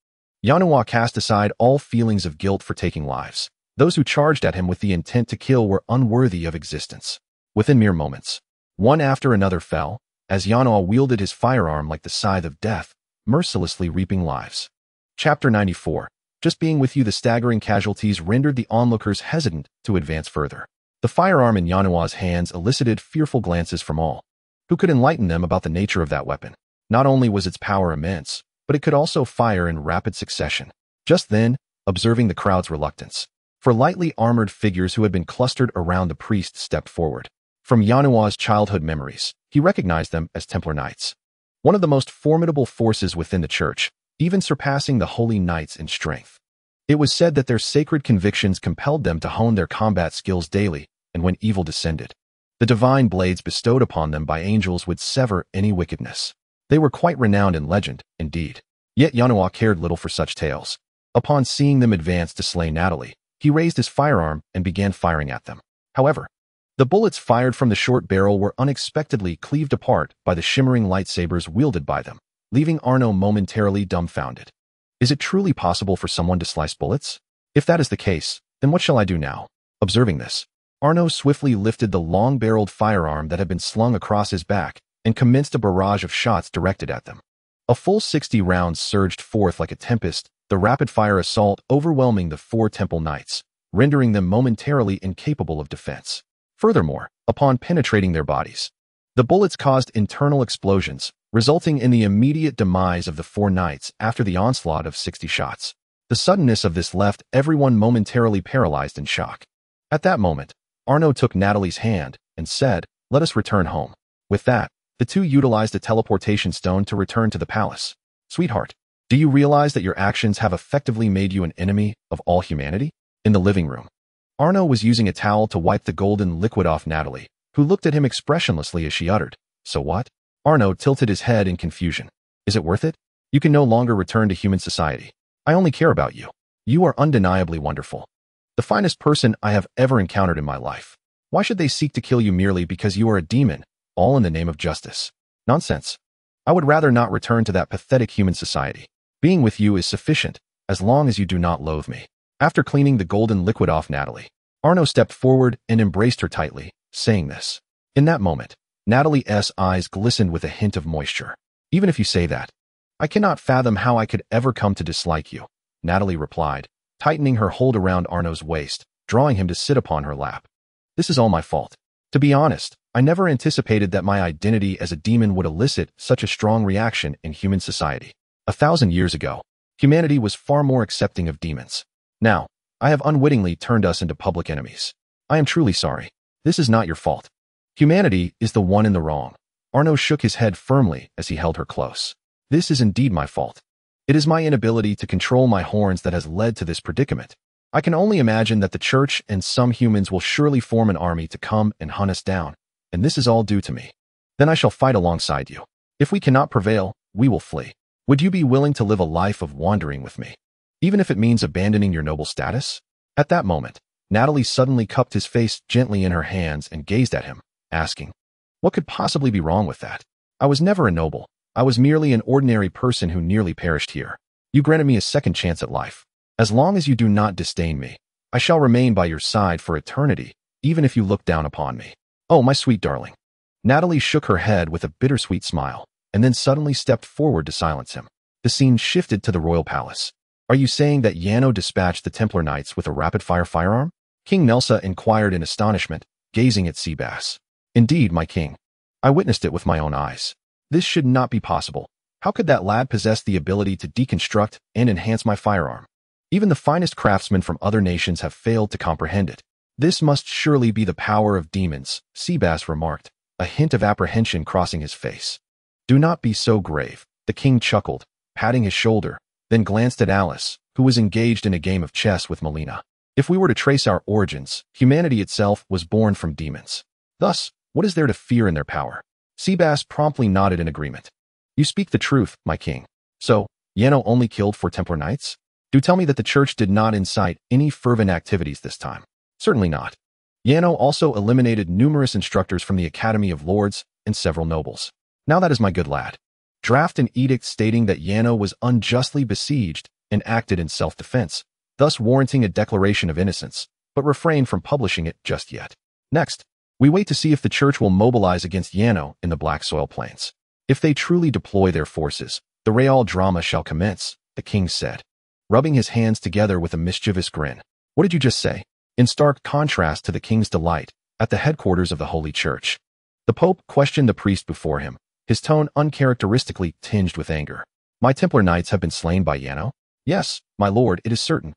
Yanawa cast aside all feelings of guilt for taking lives. Those who charged at him with the intent to kill were unworthy of existence. Within mere moments, one after another fell, as Yanawa wielded his firearm like the scythe of death, mercilessly reaping lives. Chapter 94. Just being with you, the staggering casualties rendered the onlookers hesitant to advance further. The firearm in Yanawa's hands elicited fearful glances from all who could enlighten them about the nature of that weapon. Not only was its power immense, but it could also fire in rapid succession. Just then, observing the crowd's reluctance, for lightly armored figures who had been clustered around the priest stepped forward. From Yanawa's childhood memories, he recognized them as Templar Knights, one of the most formidable forces within the church, even surpassing the Holy Knights in strength. It was said that their sacred convictions compelled them to hone their combat skills daily, and when evil descended, the divine blades bestowed upon them by angels would sever any wickedness. They were quite renowned in legend, indeed. Yet Yanawa cared little for such tales. Upon seeing them advance to slay Natalia, he raised his firearm and began firing at them. However, the bullets fired from the short barrel were unexpectedly cleaved apart by the shimmering lightsabers wielded by them, leaving Arno momentarily dumbfounded. Is it truly possible for someone to slice bullets? If that is the case, then what shall I do now? Observing this, Arno swiftly lifted the long-barreled firearm that had been slung across his back and commenced a barrage of shots directed at them. A full 60 rounds surged forth like a tempest, the rapid-fire assault overwhelming the 4 Temple Knights, rendering them momentarily incapable of defense. Furthermore, upon penetrating their bodies, the bullets caused internal explosions, resulting in the immediate demise of the 4 knights after the onslaught of 60 shots. The suddenness of this left everyone momentarily paralyzed in shock. At that moment, Arno took Natalie's hand and said, "Let us return home." With that, the two utilized a teleportation stone to return to the palace. Sweetheart, do you realize that your actions have effectively made you an enemy of all humanity? In the living room, Arno was using a towel to wipe the golden liquid off Natalia, who looked at him expressionlessly as she uttered, "So what?" Arno tilted his head in confusion. "Is it worth it?" You can no longer return to human society. I only care about you. You are undeniably wonderful. The finest person I have ever encountered in my life. Why should they seek to kill you merely because you are a demon, all in the name of justice? Nonsense. I would rather not return to that pathetic human society. Being with you is sufficient, as long as you do not loathe me. After cleaning the golden liquid off Natalie, Arno stepped forward and embraced her tightly, saying this. In that moment, Natalie's eyes glistened with a hint of moisture. Even if you say that, I cannot fathom how I could ever come to dislike you, Natalie replied, tightening her hold around Arno's waist, drawing him to sit upon her lap. This is all my fault. To be honest, I never anticipated that my identity as a demon would elicit such a strong reaction in human society. 1,000 years ago, humanity was far more accepting of demons. Now, I have unwittingly turned us into public enemies. I am truly sorry. This is not your fault. Humanity is the one in the wrong. Arno shook his head firmly as he held her close. This is indeed my fault. It is my inability to control my horns that has led to this predicament. I can only imagine that the church and some humans will surely form an army to come and hunt us down, and this is all due to me. Then I shall fight alongside you. If we cannot prevail, we will flee. Would you be willing to live a life of wandering with me, even if it means abandoning your noble status? At that moment, Natalie suddenly cupped his face gently in her hands and gazed at him, asking, what could possibly be wrong with that? I was never a noble. I was merely an ordinary person who nearly perished here. You granted me a second chance at life. As long as you do not disdain me, I shall remain by your side for eternity, even if you look down upon me. Oh, my sweet darling. Natalie shook her head with a bittersweet smile, and then suddenly stepped forward to silence him. The scene shifted to the royal palace. Are you saying that Yano dispatched the Templar Knights with a rapid-fire firearm? King Nelsa inquired in astonishment, gazing at Succubus. Indeed, my king. I witnessed it with my own eyes. This should not be possible. How could that lad possess the ability to deconstruct and enhance my firearm? Even the finest craftsmen from other nations have failed to comprehend it. This must surely be the power of demons, Succubus remarked, a hint of apprehension crossing his face. Do not be so grave, the king chuckled, patting his shoulder, then glanced at Alice, who was engaged in a game of chess with Melina. If we were to trace our origins, humanity itself was born from demons. Thus, what is there to fear in their power? Succubus promptly nodded in agreement. You speak the truth, my king. So, Yano only killed 4 Templar Knights? Do tell me that the church did not incite any fervent activities this time. Certainly not. Yano also eliminated numerous instructors from the Academy of Lords and several nobles. Now that is my good lad. Draft an edict stating that Yano was unjustly besieged and acted in self-defense, thus warranting a declaration of innocence, but refrain from publishing it just yet. Next, we wait to see if the church will mobilize against Yano in the Black Soil Plains. If they truly deploy their forces, the real drama shall commence, the king said, rubbing his hands together with a mischievous grin. What did you just say? In stark contrast to the king's delight, at the headquarters of the Holy Church. The Pope questioned the priest before him, his tone uncharacteristically tinged with anger. My Templar Knights have been slain by Yano? Yes, my lord, it is certain.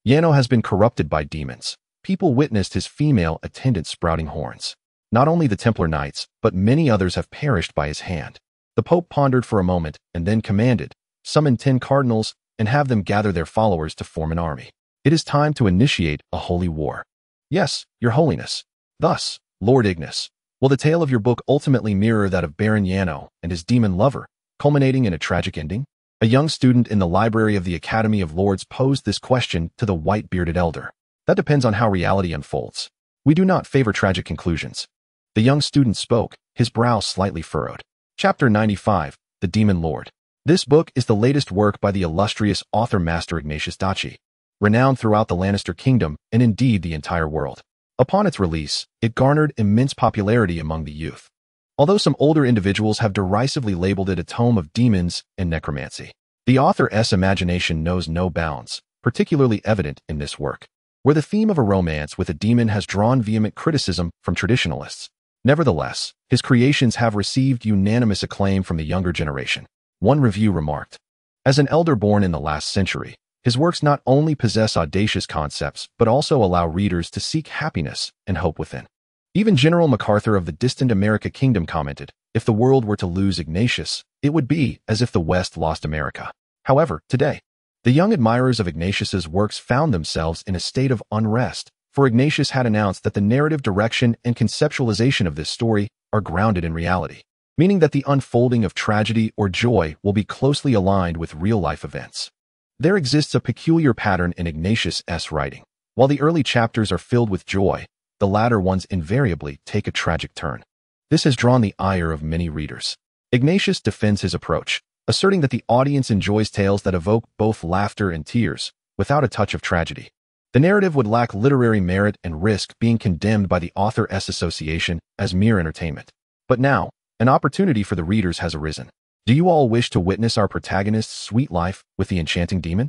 Yano has been corrupted by demons. People witnessed his female attendant sprouting horns. Not only the Templar Knights, but many others have perished by his hand. The Pope pondered for a moment and then commanded, summon 10 cardinals and have them gather their followers to form an army. It is time to initiate a holy war. Yes, your holiness. Thus, Lord Ignis, will the tale of your book ultimately mirror that of Baron Yano and his demon lover, culminating in a tragic ending? A young student in the library of the Academy of Lords posed this question to the white-bearded elder. That depends on how reality unfolds. We do not favor tragic conclusions. The young student spoke, his brow slightly furrowed. Chapter 95, The Demon Lord. This book is the latest work by the illustrious author Master Ignatius Daci, renowned throughout the Lannister kingdom and indeed the entire world. Upon its release, it garnered immense popularity among the youth. Although some older individuals have derisively labeled it a tome of demons and necromancy, the author's imagination knows no bounds, particularly evident in this work, where the theme of a romance with a demon has drawn vehement criticism from traditionalists. Nevertheless, his creations have received unanimous acclaim from the younger generation. One review remarked, as an elder born in the last century, his works not only possess audacious concepts, but also allow readers to seek happiness and hope within. Even General MacArthur of the distant America Kingdom commented, if the world were to lose Ignatius, it would be as if the West lost America. However, today, the young admirers of Ignatius's works found themselves in a state of unrest, for Ignatius had announced that the narrative direction and conceptualization of this story are grounded in reality. meaning that the unfolding of tragedy or joy will be closely aligned with real-life events. There exists a peculiar pattern in Ignatius' writing. While the early chapters are filled with joy, the latter ones invariably take a tragic turn. This has drawn the ire of many readers. Ignatius defends his approach, asserting that the audience enjoys tales that evoke both laughter and tears, without a touch of tragedy. The narrative would lack literary merit and risk being condemned by the author's association as mere entertainment. But now, an opportunity for the readers has arisen. Do you all wish to witness our protagonist's sweet life with the enchanting demon?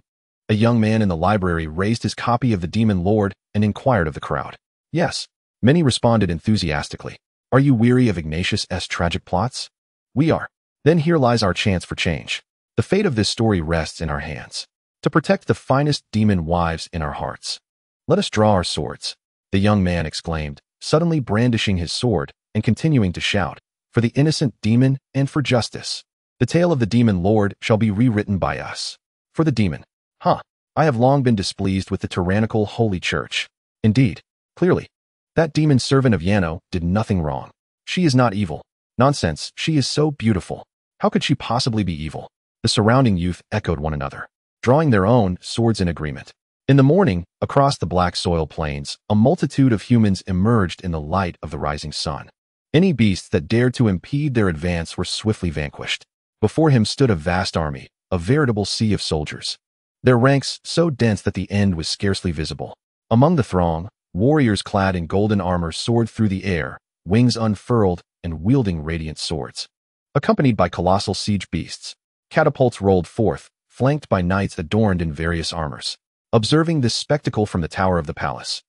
A young man in the library raised his copy of The Demon Lord and inquired of the crowd. Yes, many responded enthusiastically. Are you weary of Ignatius' tragic plots? We are. Then here lies our chance for change. The fate of this story rests in our hands. To protect the finest demon wives in our hearts, let us draw our swords, the young man exclaimed, suddenly brandishing his sword and continuing to shout, for the innocent demon and for justice. The tale of the Demon Lord shall be rewritten by us. For the demon. I have long been displeased with the tyrannical Holy Church. Indeed, clearly, that demon servant of Yano did nothing wrong. She is not evil. Nonsense, she is so beautiful. How could she possibly be evil? The surrounding youth echoed one another, drawing their own swords in agreement. In the morning, across the black soil plains, a multitude of humans emerged in the light of the rising sun. Any beasts that dared to impede their advance were swiftly vanquished. Before him stood a vast army, a veritable sea of soldiers. Their ranks so dense that the end was scarcely visible. Among the throng, warriors clad in golden armor soared through the air, wings unfurled and wielding radiant swords. Accompanied by colossal siege beasts, catapults rolled forth, flanked by knights adorned in various armors. Observing this spectacle from the tower of the palace,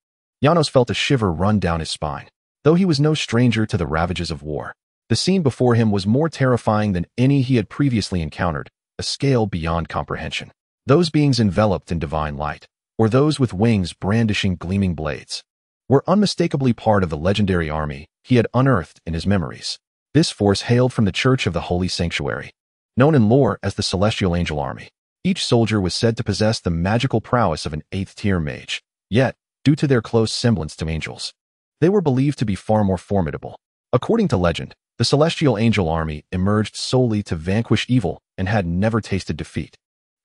Janos felt a shiver run down his spine. Though he was no stranger to the ravages of war, the scene before him was more terrifying than any he had previously encountered, a scale beyond comprehension. Those beings enveloped in divine light, or those with wings brandishing gleaming blades, were unmistakably part of the legendary army he had unearthed in his memories. This force hailed from the Church of the Holy Sanctuary, known in lore as the Celestial Angel Army. Each soldier was said to possess the magical prowess of an 8th-tier mage, yet, due to their close semblance to angels, they were believed to be far more formidable. According to legend, the Celestial Angel Army emerged solely to vanquish evil and had never tasted defeat,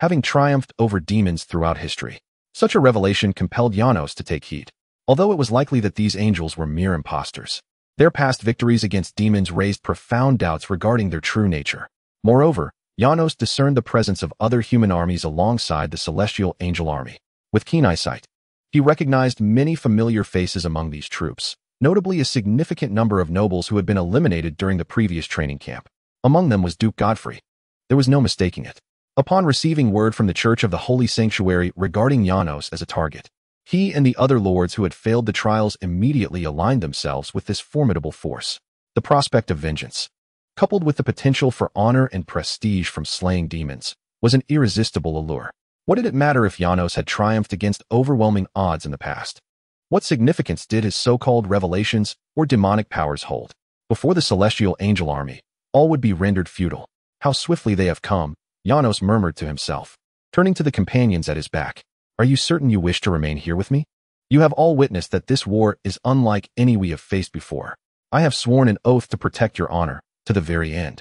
having triumphed over demons throughout history. Such a revelation compelled Janos to take heed, although it was likely that these angels were mere impostors. Their past victories against demons raised profound doubts regarding their true nature. Moreover, Janos discerned the presence of other human armies alongside the Celestial Angel Army. With keen eyesight, he recognized many familiar faces among these troops, notably a significant number of nobles who had been eliminated during the previous training camp. Among them was Duke Godfrey. There was no mistaking it. Upon receiving word from the Church of the Holy Sanctuary regarding Janos as a target, he and the other lords who had failed the trials immediately aligned themselves with this formidable force. The prospect of vengeance, coupled with the potential for honor and prestige from slaying demons, was an irresistible allure. What did it matter if Janos had triumphed against overwhelming odds in the past? What significance did his so-called revelations or demonic powers hold? Before the Celestial Angel Army, all would be rendered futile. How swiftly they have come, Janos murmured to himself, turning to the companions at his back. Are you certain you wish to remain here with me? You have all witnessed that this war is unlike any we have faced before. I have sworn an oath to protect your honor, to the very end.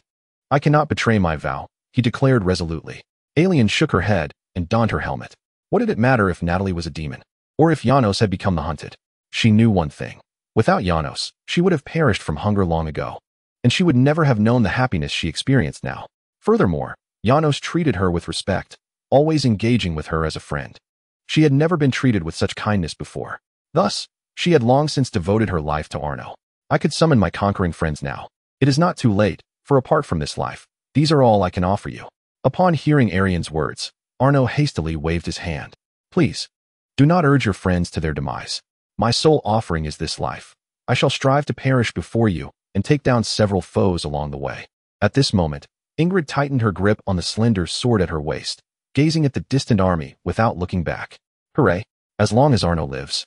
I cannot betray my vow, he declared resolutely. Alien shook her head and donned her helmet. What did it matter if Natalie was a demon, or if Janos had become the hunted? She knew one thing. Without Janos, she would have perished from hunger long ago, and she would never have known the happiness she experienced now. Furthermore, Janos treated her with respect, always engaging with her as a friend. She had never been treated with such kindness before. Thus, she had long since devoted her life to Arno. I could summon my conquering friends now. It is not too late, for apart from this life, these are all I can offer you. Upon hearing Arian's words, Arno hastily waved his hand. Please, do not urge your friends to their demise. My sole offering is this life. I shall strive to perish before you and take down several foes along the way. At this moment, Ingrid tightened her grip on the slender sword at her waist, gazing at the distant army without looking back. Hooray! As long as Arno lives,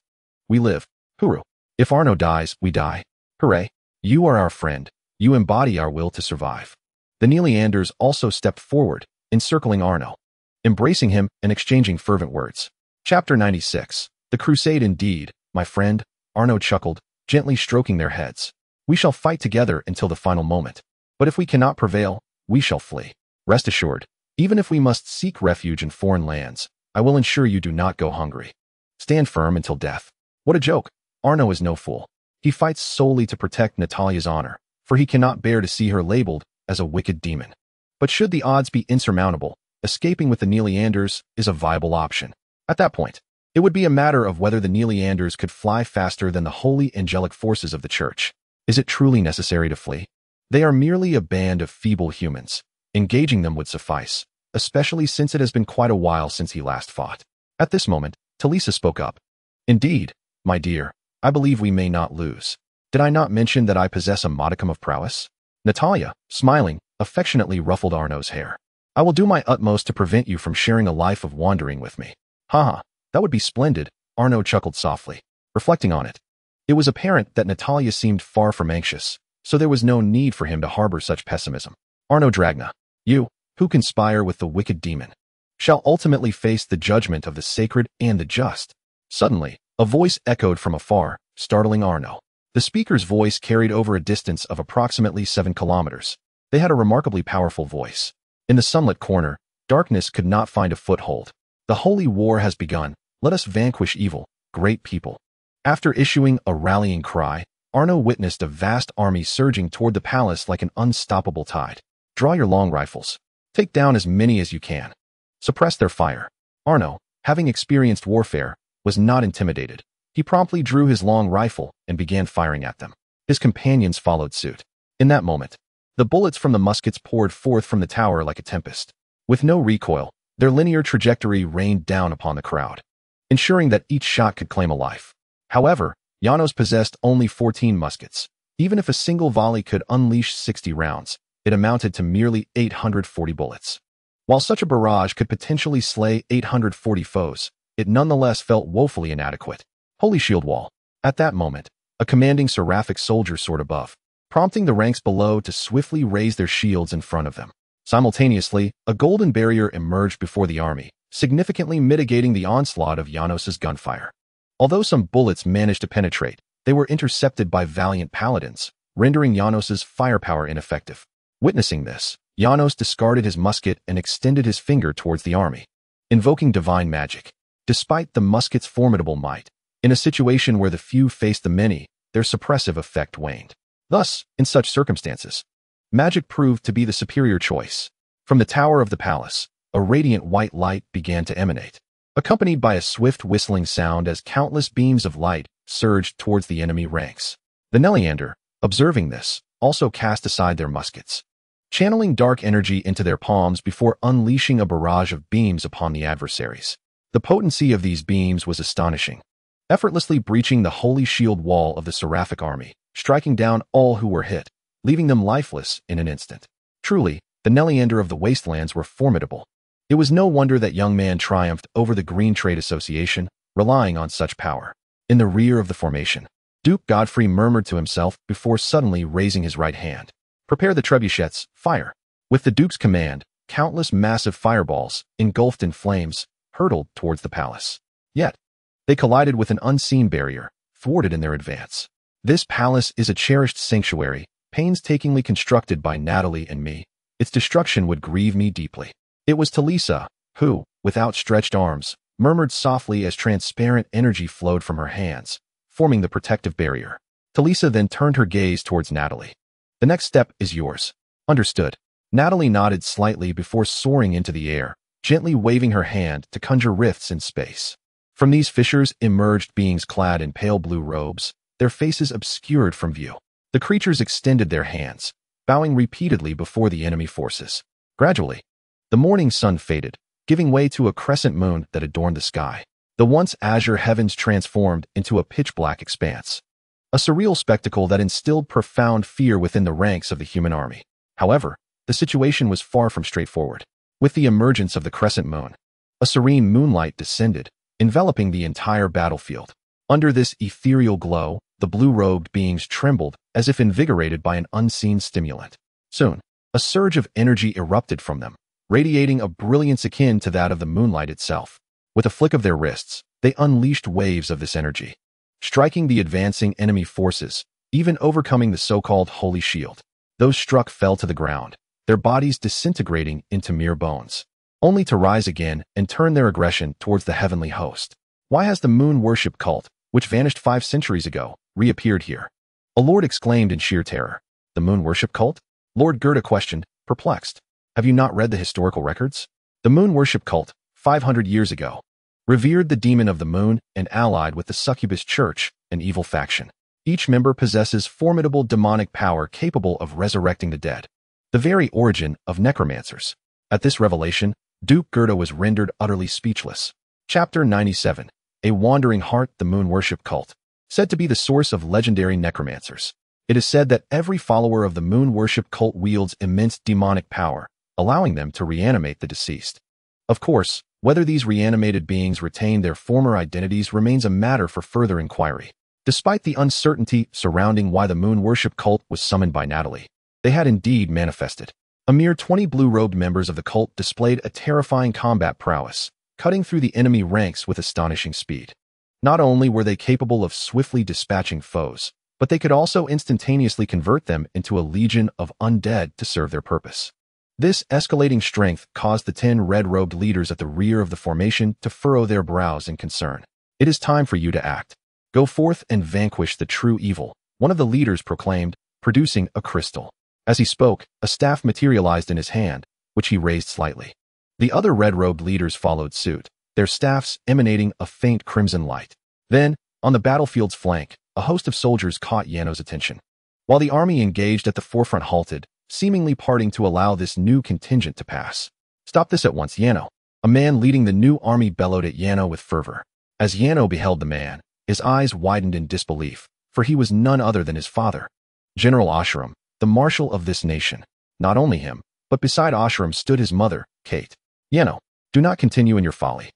we live. Huru! If Arno dies, we die. Hooray! You are our friend. You embody our will to survive. The Neeleanders also stepped forward, encircling Arno, embracing him and exchanging fervent words. Chapter 96. The Crusade indeed, my friend, Arno chuckled, gently stroking their heads. We shall fight together until the final moment. But if we cannot prevail, we shall flee. Rest assured, even if we must seek refuge in foreign lands, I will ensure you do not go hungry. Stand firm until death. What a joke. Arno is no fool. He fights solely to protect Natalia's honor, for he cannot bear to see her labeled as a wicked demon. But should the odds be insurmountable, escaping with the Neleanders is a viable option. At that point, it would be a matter of whether the Neleanders could fly faster than the holy angelic forces of the church. Is it truly necessary to flee? They are merely a band of feeble humans. Engaging them would suffice, especially since it has been quite a while since he last fought. At this moment, Talisa spoke up. Indeed, my dear, I believe we may not lose. Did I not mention that I possess a modicum of prowess? Natalia, smiling, affectionately ruffled Arno's hair. I will do my utmost to prevent you from sharing a life of wandering with me. Haha, that would be splendid, Arno chuckled softly. Reflecting on it, it was apparent that Natalia seemed far from anxious, so there was no need for him to harbor such pessimism. Arno Dragna, you, who conspire with the wicked demon, shall ultimately face the judgment of the sacred and the just. Suddenly, a voice echoed from afar, startling Arno. The speaker's voice carried over a distance of approximately 7 kilometers. They had a remarkably powerful voice. In the sunlit corner, darkness could not find a foothold. The holy war has begun. Let us vanquish evil, great people. After issuing a rallying cry, Arno witnessed a vast army surging toward the palace like an unstoppable tide. Draw your long rifles. Take down as many as you can. Suppress their fire. Arno, having experienced warfare, was not intimidated. He promptly drew his long rifle and began firing at them. His companions followed suit. In that moment, the bullets from the muskets poured forth from the tower like a tempest. With no recoil, their linear trajectory rained down upon the crowd, ensuring that each shot could claim a life. However, Janos possessed only 14 muskets. Even if a single volley could unleash 60 rounds, it amounted to merely 840 bullets. While such a barrage could potentially slay 840 foes, it nonetheless felt woefully inadequate. Holy shield wall. At that moment, a commanding seraphic soldier soared above, prompting the ranks below to swiftly raise their shields in front of them. Simultaneously, a golden barrier emerged before the army, significantly mitigating the onslaught of Janos's gunfire. Although some bullets managed to penetrate, they were intercepted by valiant paladins, rendering Janos's firepower ineffective. Witnessing this, Janos discarded his musket and extended his finger towards the army, invoking divine magic. Despite the musket's formidable might, in a situation where the few faced the many, their suppressive effect waned. Thus, in such circumstances, magic proved to be the superior choice. From the tower of the palace, a radiant white light began to emanate, accompanied by a swift whistling sound as countless beams of light surged towards the enemy ranks. The Neleander, observing this, also cast aside their muskets, channeling dark energy into their palms before unleashing a barrage of beams upon the adversaries. The potency of these beams was astonishing, effortlessly breaching the holy shield wall of the seraphic army, striking down all who were hit, leaving them lifeless in an instant. Truly, the Neleander of the wastelands were formidable. It was no wonder that young man triumphed over the Green Trade Association, relying on such power. In the rear of the formation, Duke Godfrey murmured to himself before suddenly raising his right hand. Prepare the trebuchets, fire. With the Duke's command, countless massive fireballs, engulfed in flames, hurtled towards the palace. Yet, they collided with an unseen barrier, thwarted in their advance. This palace is a cherished sanctuary, painstakingly constructed by Natalie and me. Its destruction would grieve me deeply. It was Talisa, who, with outstretched arms, murmured softly as transparent energy flowed from her hands, forming the protective barrier. Talisa then turned her gaze towards Natalie. The next step is yours. Understood. Natalie nodded slightly before soaring into the air, gently waving her hand to conjure rifts in space. From these fissures emerged beings clad in pale blue robes, their faces obscured from view. The creatures extended their hands, bowing repeatedly before the enemy forces. Gradually, the morning sun faded, giving way to a crescent moon that adorned the sky. The once azure heavens transformed into a pitch-black expanse, a surreal spectacle that instilled profound fear within the ranks of the human army. However, the situation was far from straightforward. With the emergence of the crescent moon, a serene moonlight descended, enveloping the entire battlefield. Under this ethereal glow, the blue-robed beings trembled as if invigorated by an unseen stimulant. Soon, a surge of energy erupted from them, radiating a brilliance akin to that of the moonlight itself. With a flick of their wrists, they unleashed waves of this energy, striking the advancing enemy forces, even overcoming the so-called Holy Shield. Those struck fell to the ground, their bodies disintegrating into mere bones, only to rise again and turn their aggression towards the heavenly host. Why has the moon worship cult, which vanished 5 centuries ago, reappeared here? A lord exclaimed in sheer terror. The moon worship cult? Lord Gerda questioned, perplexed. Have you not read the historical records? The moon worship cult, 500 years ago, revered the demon of the moon and allied with the Succubus church, an evil faction. Each member possesses formidable demonic power capable of resurrecting the dead, the very origin of necromancers. At this revelation, Duke Gerda was rendered utterly speechless. Chapter 97. A Wandering Heart. The moon worship cult, said to be the source of legendary necromancers. It is said that every follower of the moon worship cult wields immense demonic power, allowing them to reanimate the deceased. Of course, whether these reanimated beings retain their former identities remains a matter for further inquiry. Despite the uncertainty surrounding why the moon worship cult was summoned by Natalia, they had indeed manifested. A mere 20 blue-robed members of the cult displayed a terrifying combat prowess, cutting through the enemy ranks with astonishing speed. Not only were they capable of swiftly dispatching foes, but they could also instantaneously convert them into a legion of undead to serve their purpose. This escalating strength caused the 10 red-robed leaders at the rear of the formation to furrow their brows in concern. It is time for you to act. Go forth and vanquish the true evil, one of the leaders proclaimed, producing a crystal. As he spoke, a staff materialized in his hand, which he raised slightly. The other red-robed leaders followed suit, their staffs emanating a faint crimson light. Then, on the battlefield's flank, a host of soldiers caught Yano's attention. While the army engaged at the forefront halted, seemingly parting to allow this new contingent to pass. Stop this at once, Yano. A man leading the new army bellowed at Yano with fervor. As Yano beheld the man, his eyes widened in disbelief, for he was none other than his father, General Ashram, the marshal of this nation. Not only him, but beside Ashram stood his mother, Kate. Yano, do not continue in your folly.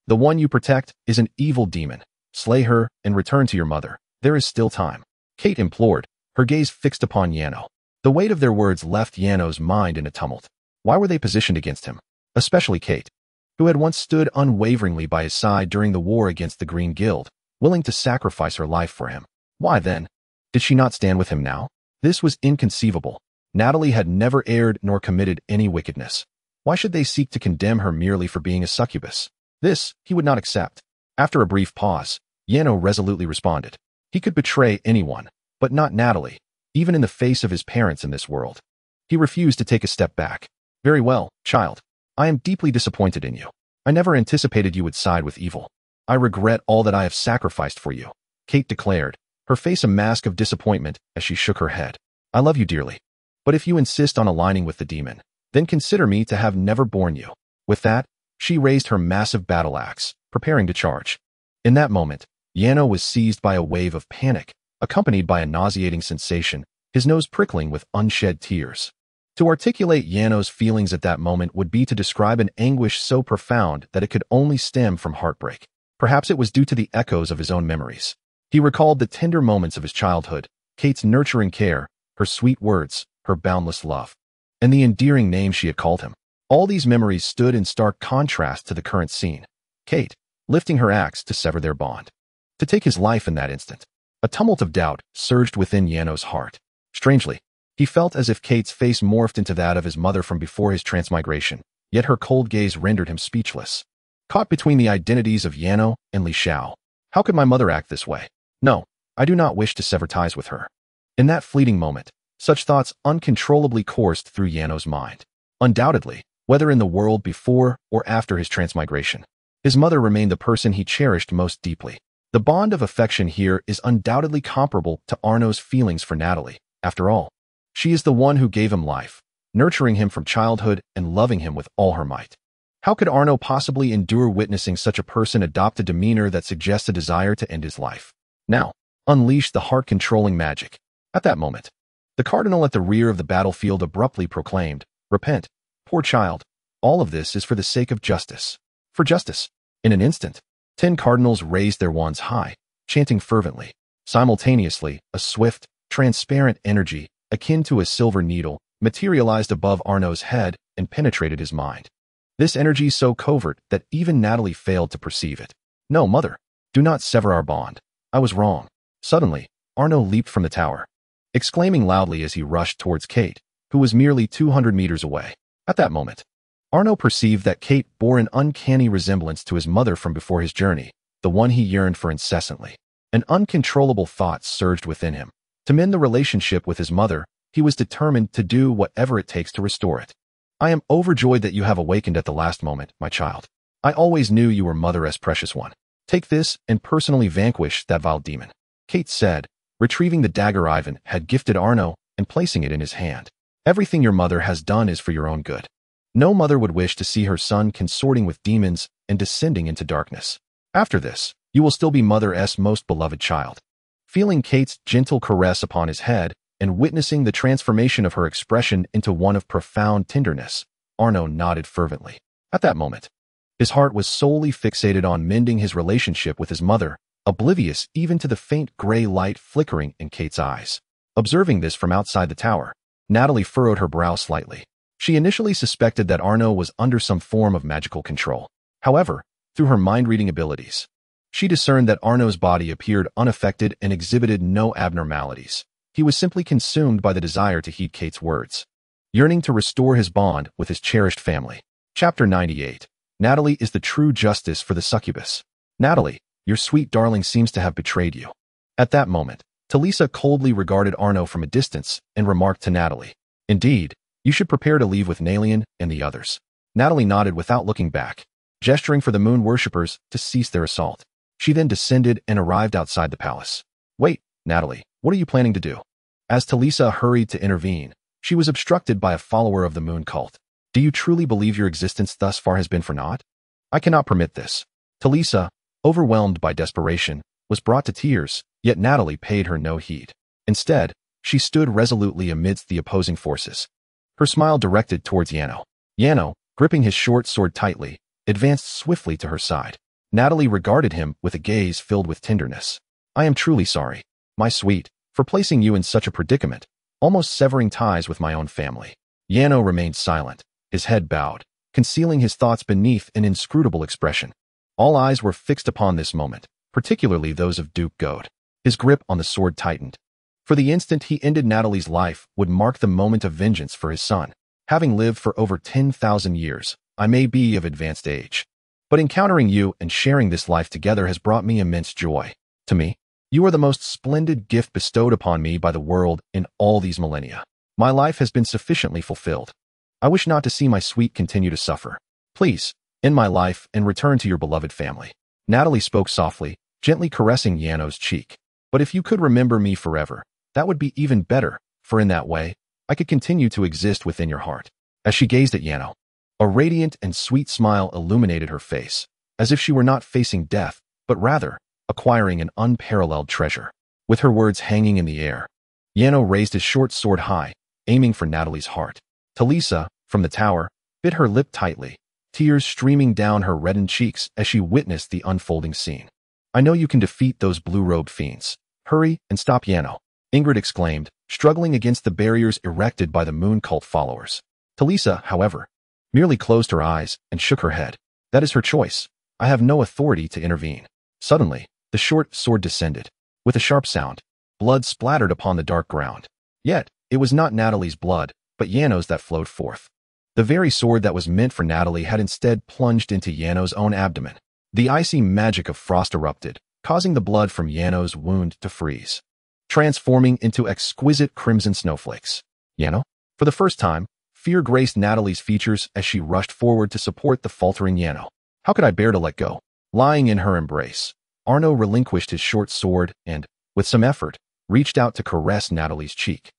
The one you protect is an evil demon. Slay her and return to your mother. There is still time. Kate implored, her gaze fixed upon Yano. The weight of their words left Yano's mind in a tumult. Why were they positioned against him? Especially Kate, who had once stood unwaveringly by his side during the war against the Green Guild, willing to sacrifice her life for him. Why then? Did she not stand with him now? This was inconceivable. Natalia had never erred nor committed any wickedness. Why should they seek to condemn her merely for being a succubus? This, he would not accept. After a brief pause, Yano resolutely responded. He could betray anyone, but not Natalia, even in the face of his parents in this world. He refused to take a step back. Very well, child. I am deeply disappointed in you. I never anticipated you would side with evil. I regret all that I have sacrificed for you, Kate declared, her face a mask of disappointment as she shook her head. I love you dearly. But if you insist on aligning with the demon, then consider me to have never borne you. With that, she raised her massive battle axe, preparing to charge. In that moment, Yano was seized by a wave of panic, accompanied by a nauseating sensation, his nose prickling with unshed tears. To articulate Yano's feelings at that moment would be to describe an anguish so profound that it could only stem from heartbreak. Perhaps it was due to the echoes of his own memories. He recalled the tender moments of his childhood, Kate's nurturing care, her sweet words, her boundless love, and the endearing name she had called him. All these memories stood in stark contrast to the current scene. Kate, lifting her axe to sever their bond, to take his life in that instant. A tumult of doubt surged within Yano's heart. Strangely, he felt as if Kate's face morphed into that of his mother from before his transmigration, yet her cold gaze rendered him speechless. Caught between the identities of Yano and Li Xiao, how could my mother act this way? No, I do not wish to sever ties with her. In that fleeting moment, such thoughts uncontrollably coursed through Yano's mind. Undoubtedly, whether in the world before or after his transmigration, his mother remained the person he cherished most deeply. The bond of affection here is undoubtedly comparable to Arno's feelings for Natalia. After all, she is the one who gave him life, nurturing him from childhood and loving him with all her might. How could Arno possibly endure witnessing such a person adopt a demeanor that suggests a desire to end his life? Now, unleash the heart-controlling magic. At that moment, the cardinal at the rear of the battlefield abruptly proclaimed, Repent, poor child. All of this is for the sake of justice. For justice. In an instant, 10 cardinals raised their wands high, chanting fervently. Simultaneously, a swift, transparent energy, akin to a silver needle, materialized above Arno's head and penetrated his mind. This energy so covert that even Natalia failed to perceive it. No, mother, do not sever our bond. I was wrong. Suddenly, Arno leaped from the tower. exclaiming loudly as he rushed towards Kate, who was merely 200 meters away. At that moment, Arno perceived that Kate bore an uncanny resemblance to his mother from before his journey, the one he yearned for incessantly. An uncontrollable thought surged within him. To mend the relationship with his mother, he was determined to do whatever it takes to restore it. I am overjoyed that you have awakened at the last moment, my child. I always knew you were Mother-S precious one. Take this and personally vanquish that vile demon, Kate said, retrieving the dagger Ivan had gifted Arno and placing it in his hand. Everything your mother has done is for your own good. No mother would wish to see her son consorting with demons and descending into darkness. After this, you will still be Mother-S most beloved child. Feeling Kate's gentle caress upon his head and witnessing the transformation of her expression into one of profound tenderness, Arno nodded fervently. At that moment, his heart was solely fixated on mending his relationship with his mother, oblivious even to the faint gray light flickering in Kate's eyes. Observing this from outside the tower, Natalie furrowed her brow slightly. She initially suspected that Arno was under some form of magical control. However, through her mind-reading abilities, she discerned that Arno's body appeared unaffected and exhibited no abnormalities. He was simply consumed by the desire to heed Kate's words, yearning to restore his bond with his cherished family. Chapter 98. Natalie is the true justice for the succubus. Natalie, your sweet darling seems to have betrayed you. At that moment, Talisa coldly regarded Arno from a distance and remarked to Natalie, Indeed, you should prepare to leave with Nalian and the others. Natalie nodded without looking back, gesturing for the moon worshippers to cease their assault. She then descended and arrived outside the palace. Wait, Natalie, what are you planning to do? As Talisa hurried to intervene, she was obstructed by a follower of the moon cult. Do you truly believe your existence thus far has been for naught? I cannot permit this. Talisa, overwhelmed by desperation, was brought to tears, yet Natalie paid her no heed. Instead, she stood resolutely amidst the opposing forces, her smile directed towards Yano. Yano, gripping his short sword tightly, advanced swiftly to her side. Natalie regarded him with a gaze filled with tenderness. I am truly sorry, my sweet, for placing you in such a predicament, almost severing ties with my own family. Yano remained silent, his head bowed, concealing his thoughts beneath an inscrutable expression. All eyes were fixed upon this moment, particularly those of Duke Goad. His grip on the sword tightened. For the instant he ended Natalie's life would mark the moment of vengeance for his son. Having lived for over 10,000 years, I may be of advanced age, but encountering you and sharing this life together has brought me immense joy. To me, you are the most splendid gift bestowed upon me by the world in all these millennia. My life has been sufficiently fulfilled. I wish not to see my sweet continue to suffer. Please, end my life and return to your beloved family. Natalie spoke softly, gently caressing Yano's cheek. But if you could remember me forever, that would be even better, for in that way, I could continue to exist within your heart. As she gazed at Yano, a radiant and sweet smile illuminated her face, as if she were not facing death, but rather, acquiring an unparalleled treasure. With her words hanging in the air, Yano raised his short sword high, aiming for Natalie's heart. Talisa, from the tower, bit her lip tightly, tears streaming down her reddened cheeks as she witnessed the unfolding scene. I know you can defeat those blue-robed fiends. Hurry and stop Yano, Ingrid exclaimed, struggling against the barriers erected by the moon cult followers. Talisa, however, merely closed her eyes and shook her head. That is her choice. I have no authority to intervene. Suddenly, the short sword descended. With a sharp sound, blood splattered upon the dark ground. Yet, it was not Natalie's blood, but Yano's that flowed forth. The very sword that was meant for Natalie had instead plunged into Yano's own abdomen. The icy magic of frost erupted, causing the blood from Yano's wound to freeze, transforming into exquisite crimson snowflakes. Yano? For the first time, fear graced Natalie's features as she rushed forward to support the faltering Yano. How could I bear to let go? Lying in her embrace, Arno relinquished his short sword and, with some effort, reached out to caress Natalie's cheek.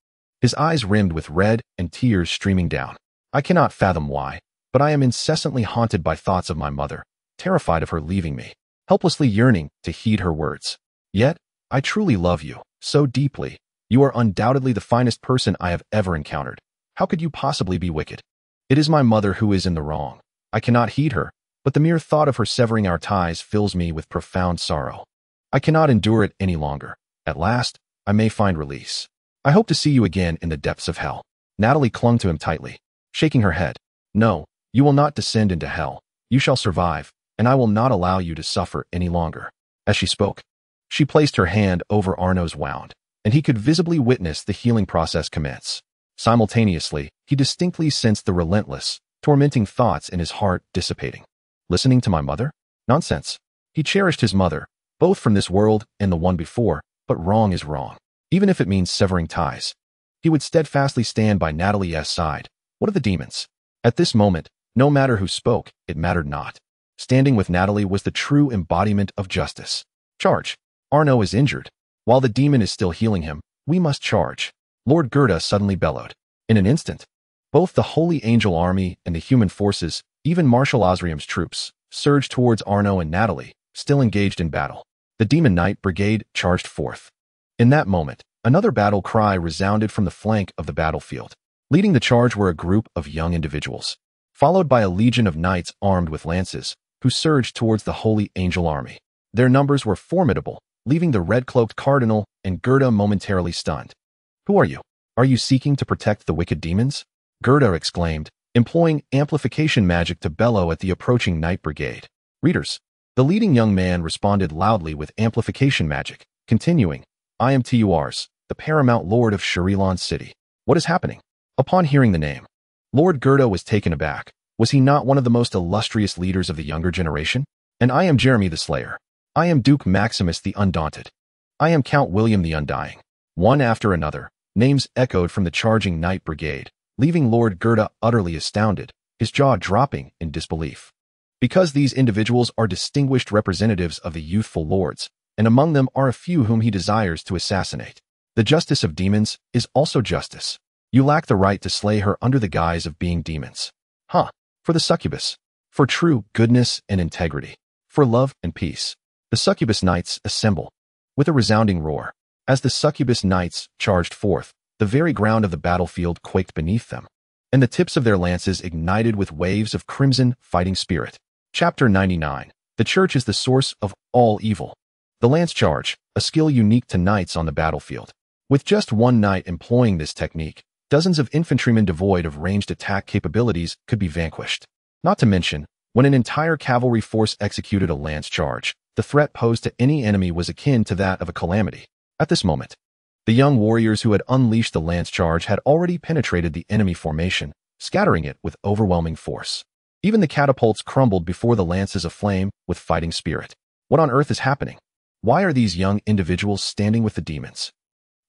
His eyes rimmed with red and tears streaming down. I cannot fathom why, but I am incessantly haunted by thoughts of my mother, terrified of her leaving me, helplessly yearning to heed her words. Yet, I truly love you, so deeply. You are undoubtedly the finest person I have ever encountered. How could you possibly be wicked? It is my mother who is in the wrong. I cannot heed her, but the mere thought of her severing our ties fills me with profound sorrow. I cannot endure it any longer. At last, I may find release. I hope to see you again in the depths of hell. Natalie clung to him tightly, shaking her head. No, you will not descend into hell. You shall survive, and I will not allow you to suffer any longer. As she spoke, she placed her hand over Arno's wound, and he could visibly witness the healing process commence. Simultaneously, he distinctly sensed the relentless, tormenting thoughts in his heart dissipating. Listening to my mother? Nonsense. He cherished his mother, both from this world and the one before, but wrong is wrong, even if it means severing ties. He would steadfastly stand by Natalia's side. What of the demons? At this moment, no matter who spoke, it mattered not. Standing with Natalie was the true embodiment of justice. Charge. Arno is injured. While the demon is still healing him, we must charge. Lord Gerda suddenly bellowed. In an instant, both the Holy Angel Army and the human forces, even Marshal Osrium's troops, surged towards Arno and Natalie, still engaged in battle. The Demon Knight Brigade charged forth. In that moment, another battle cry resounded from the flank of the battlefield. Leading the charge were a group of young individuals, followed by a legion of knights armed with lances, who surged towards the Holy Angel Army. Their numbers were formidable, leaving the red-cloaked cardinal and Gerda momentarily stunned. Who are you? Are you seeking to protect the wicked demons? Gerda exclaimed, employing amplification magic to bellow at the approaching knight brigade. Readers. The leading young man responded loudly with amplification magic, continuing, I am Turs, the paramount lord of Sharilan City. What is happening? Upon hearing the name, Lord Gerda was taken aback. Was he not one of the most illustrious leaders of the younger generation? And I am Jeremy the Slayer. I am Duke Maximus the Undaunted. I am Count William the Undying. One after another, names echoed from the charging knight brigade, leaving Lord Gerda utterly astounded, his jaw dropping in disbelief. Because these individuals are distinguished representatives of the youthful lords, and among them are a few whom he desires to assassinate. The justice of demons is also justice. You lack the right to slay her under the guise of being demons. For the succubus. For true goodness and integrity. For love and peace. The succubus knights assemble. With a resounding roar. As the succubus knights charged forth, the very ground of the battlefield quaked beneath them, and the tips of their lances ignited with waves of crimson fighting spirit. Chapter 99. The Church is the source of all evil. The lance charge, a skill unique to knights on the battlefield. With just one knight employing this technique, dozens of infantrymen devoid of ranged attack capabilities could be vanquished. Not to mention, when an entire cavalry force executed a lance charge, the threat posed to any enemy was akin to that of a calamity. At this moment, the young warriors who had unleashed the lance charge had already penetrated the enemy formation, scattering it with overwhelming force. Even the catapults crumbled before the lances aflame with fighting spirit. What on earth is happening? Why are these young individuals standing with the demons?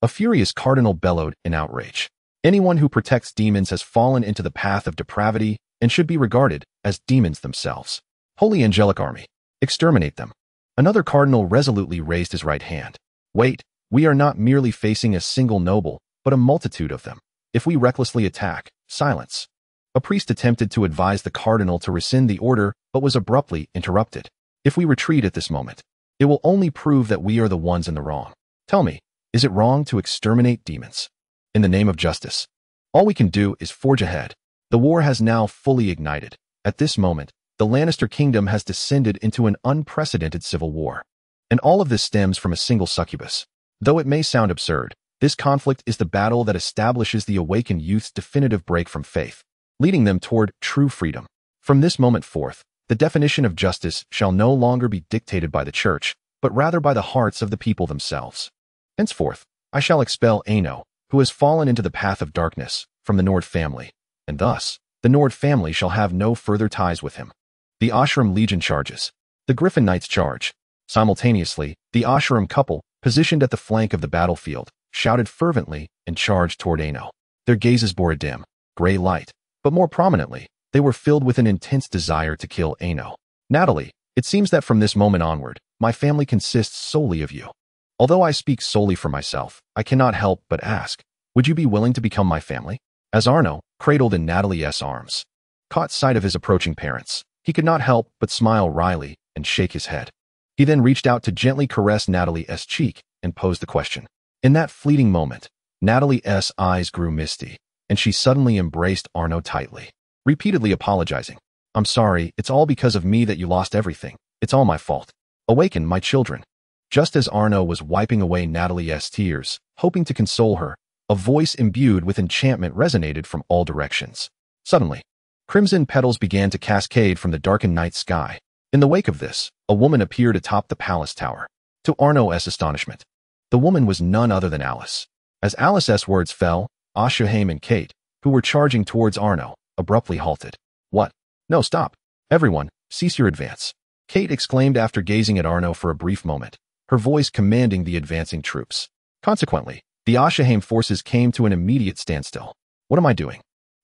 A furious cardinal bellowed in outrage. Anyone who protects demons has fallen into the path of depravity and should be regarded as demons themselves. Holy Angelic Army, exterminate them. Another cardinal resolutely raised his right hand. Wait, we are not merely facing a single noble, but a multitude of them. If we recklessly attack, silence. A priest attempted to advise the cardinal to rescind the order, but was abruptly interrupted. If we retreat at this moment, it will only prove that we are the ones in the wrong. Tell me, is it wrong to exterminate demons? In the name of justice, all we can do is forge ahead. The war has now fully ignited. At this moment, the Lannister kingdom has descended into an unprecedented civil war. And all of this stems from a single succubus. Though it may sound absurd, this conflict is the battle that establishes the awakened youth's definitive break from faith, leading them toward true freedom. From this moment forth, the definition of justice shall no longer be dictated by the church, but rather by the hearts of the people themselves. Henceforth, I shall expel Arno, who has fallen into the path of darkness, from the Nord family, and thus, the Nord family shall have no further ties with him. The Ashram Legion charges. The Griffin Knights charge. Simultaneously, the Ashram couple, positioned at the flank of the battlefield, shouted fervently and charged toward Arno. Their gazes bore a dim, gray light, but more prominently, they were filled with an intense desire to kill Arno. Natalie, it seems that from this moment onward, my family consists solely of you. Although I speak solely for myself, I cannot help but ask, would you be willing to become my family? As Arno, cradled in Natalie's arms, caught sight of his approaching parents, he could not help but smile wryly and shake his head. He then reached out to gently caress Natalie's cheek and posed the question. In that fleeting moment, Natalie's eyes grew misty, and she suddenly embraced Arno tightly, repeatedly apologizing. I'm sorry, it's all because of me that you lost everything. It's all my fault. Awaken, my children. Just as Arno was wiping away Natalie's tears, hoping to console her, a voice imbued with enchantment resonated from all directions. Suddenly, crimson petals began to cascade from the darkened night sky. In the wake of this, a woman appeared atop the palace tower. To Arno's astonishment, The woman was none other than Alice. As Alice's words fell, Ashaheim and Kate, who were charging towards Arno, abruptly halted. What? No, stop. Everyone, cease your advance. Kate exclaimed after gazing at Arno for a brief moment, her voice commanding the advancing troops. Consequently, the Ashaheim forces came to an immediate standstill. What am I doing?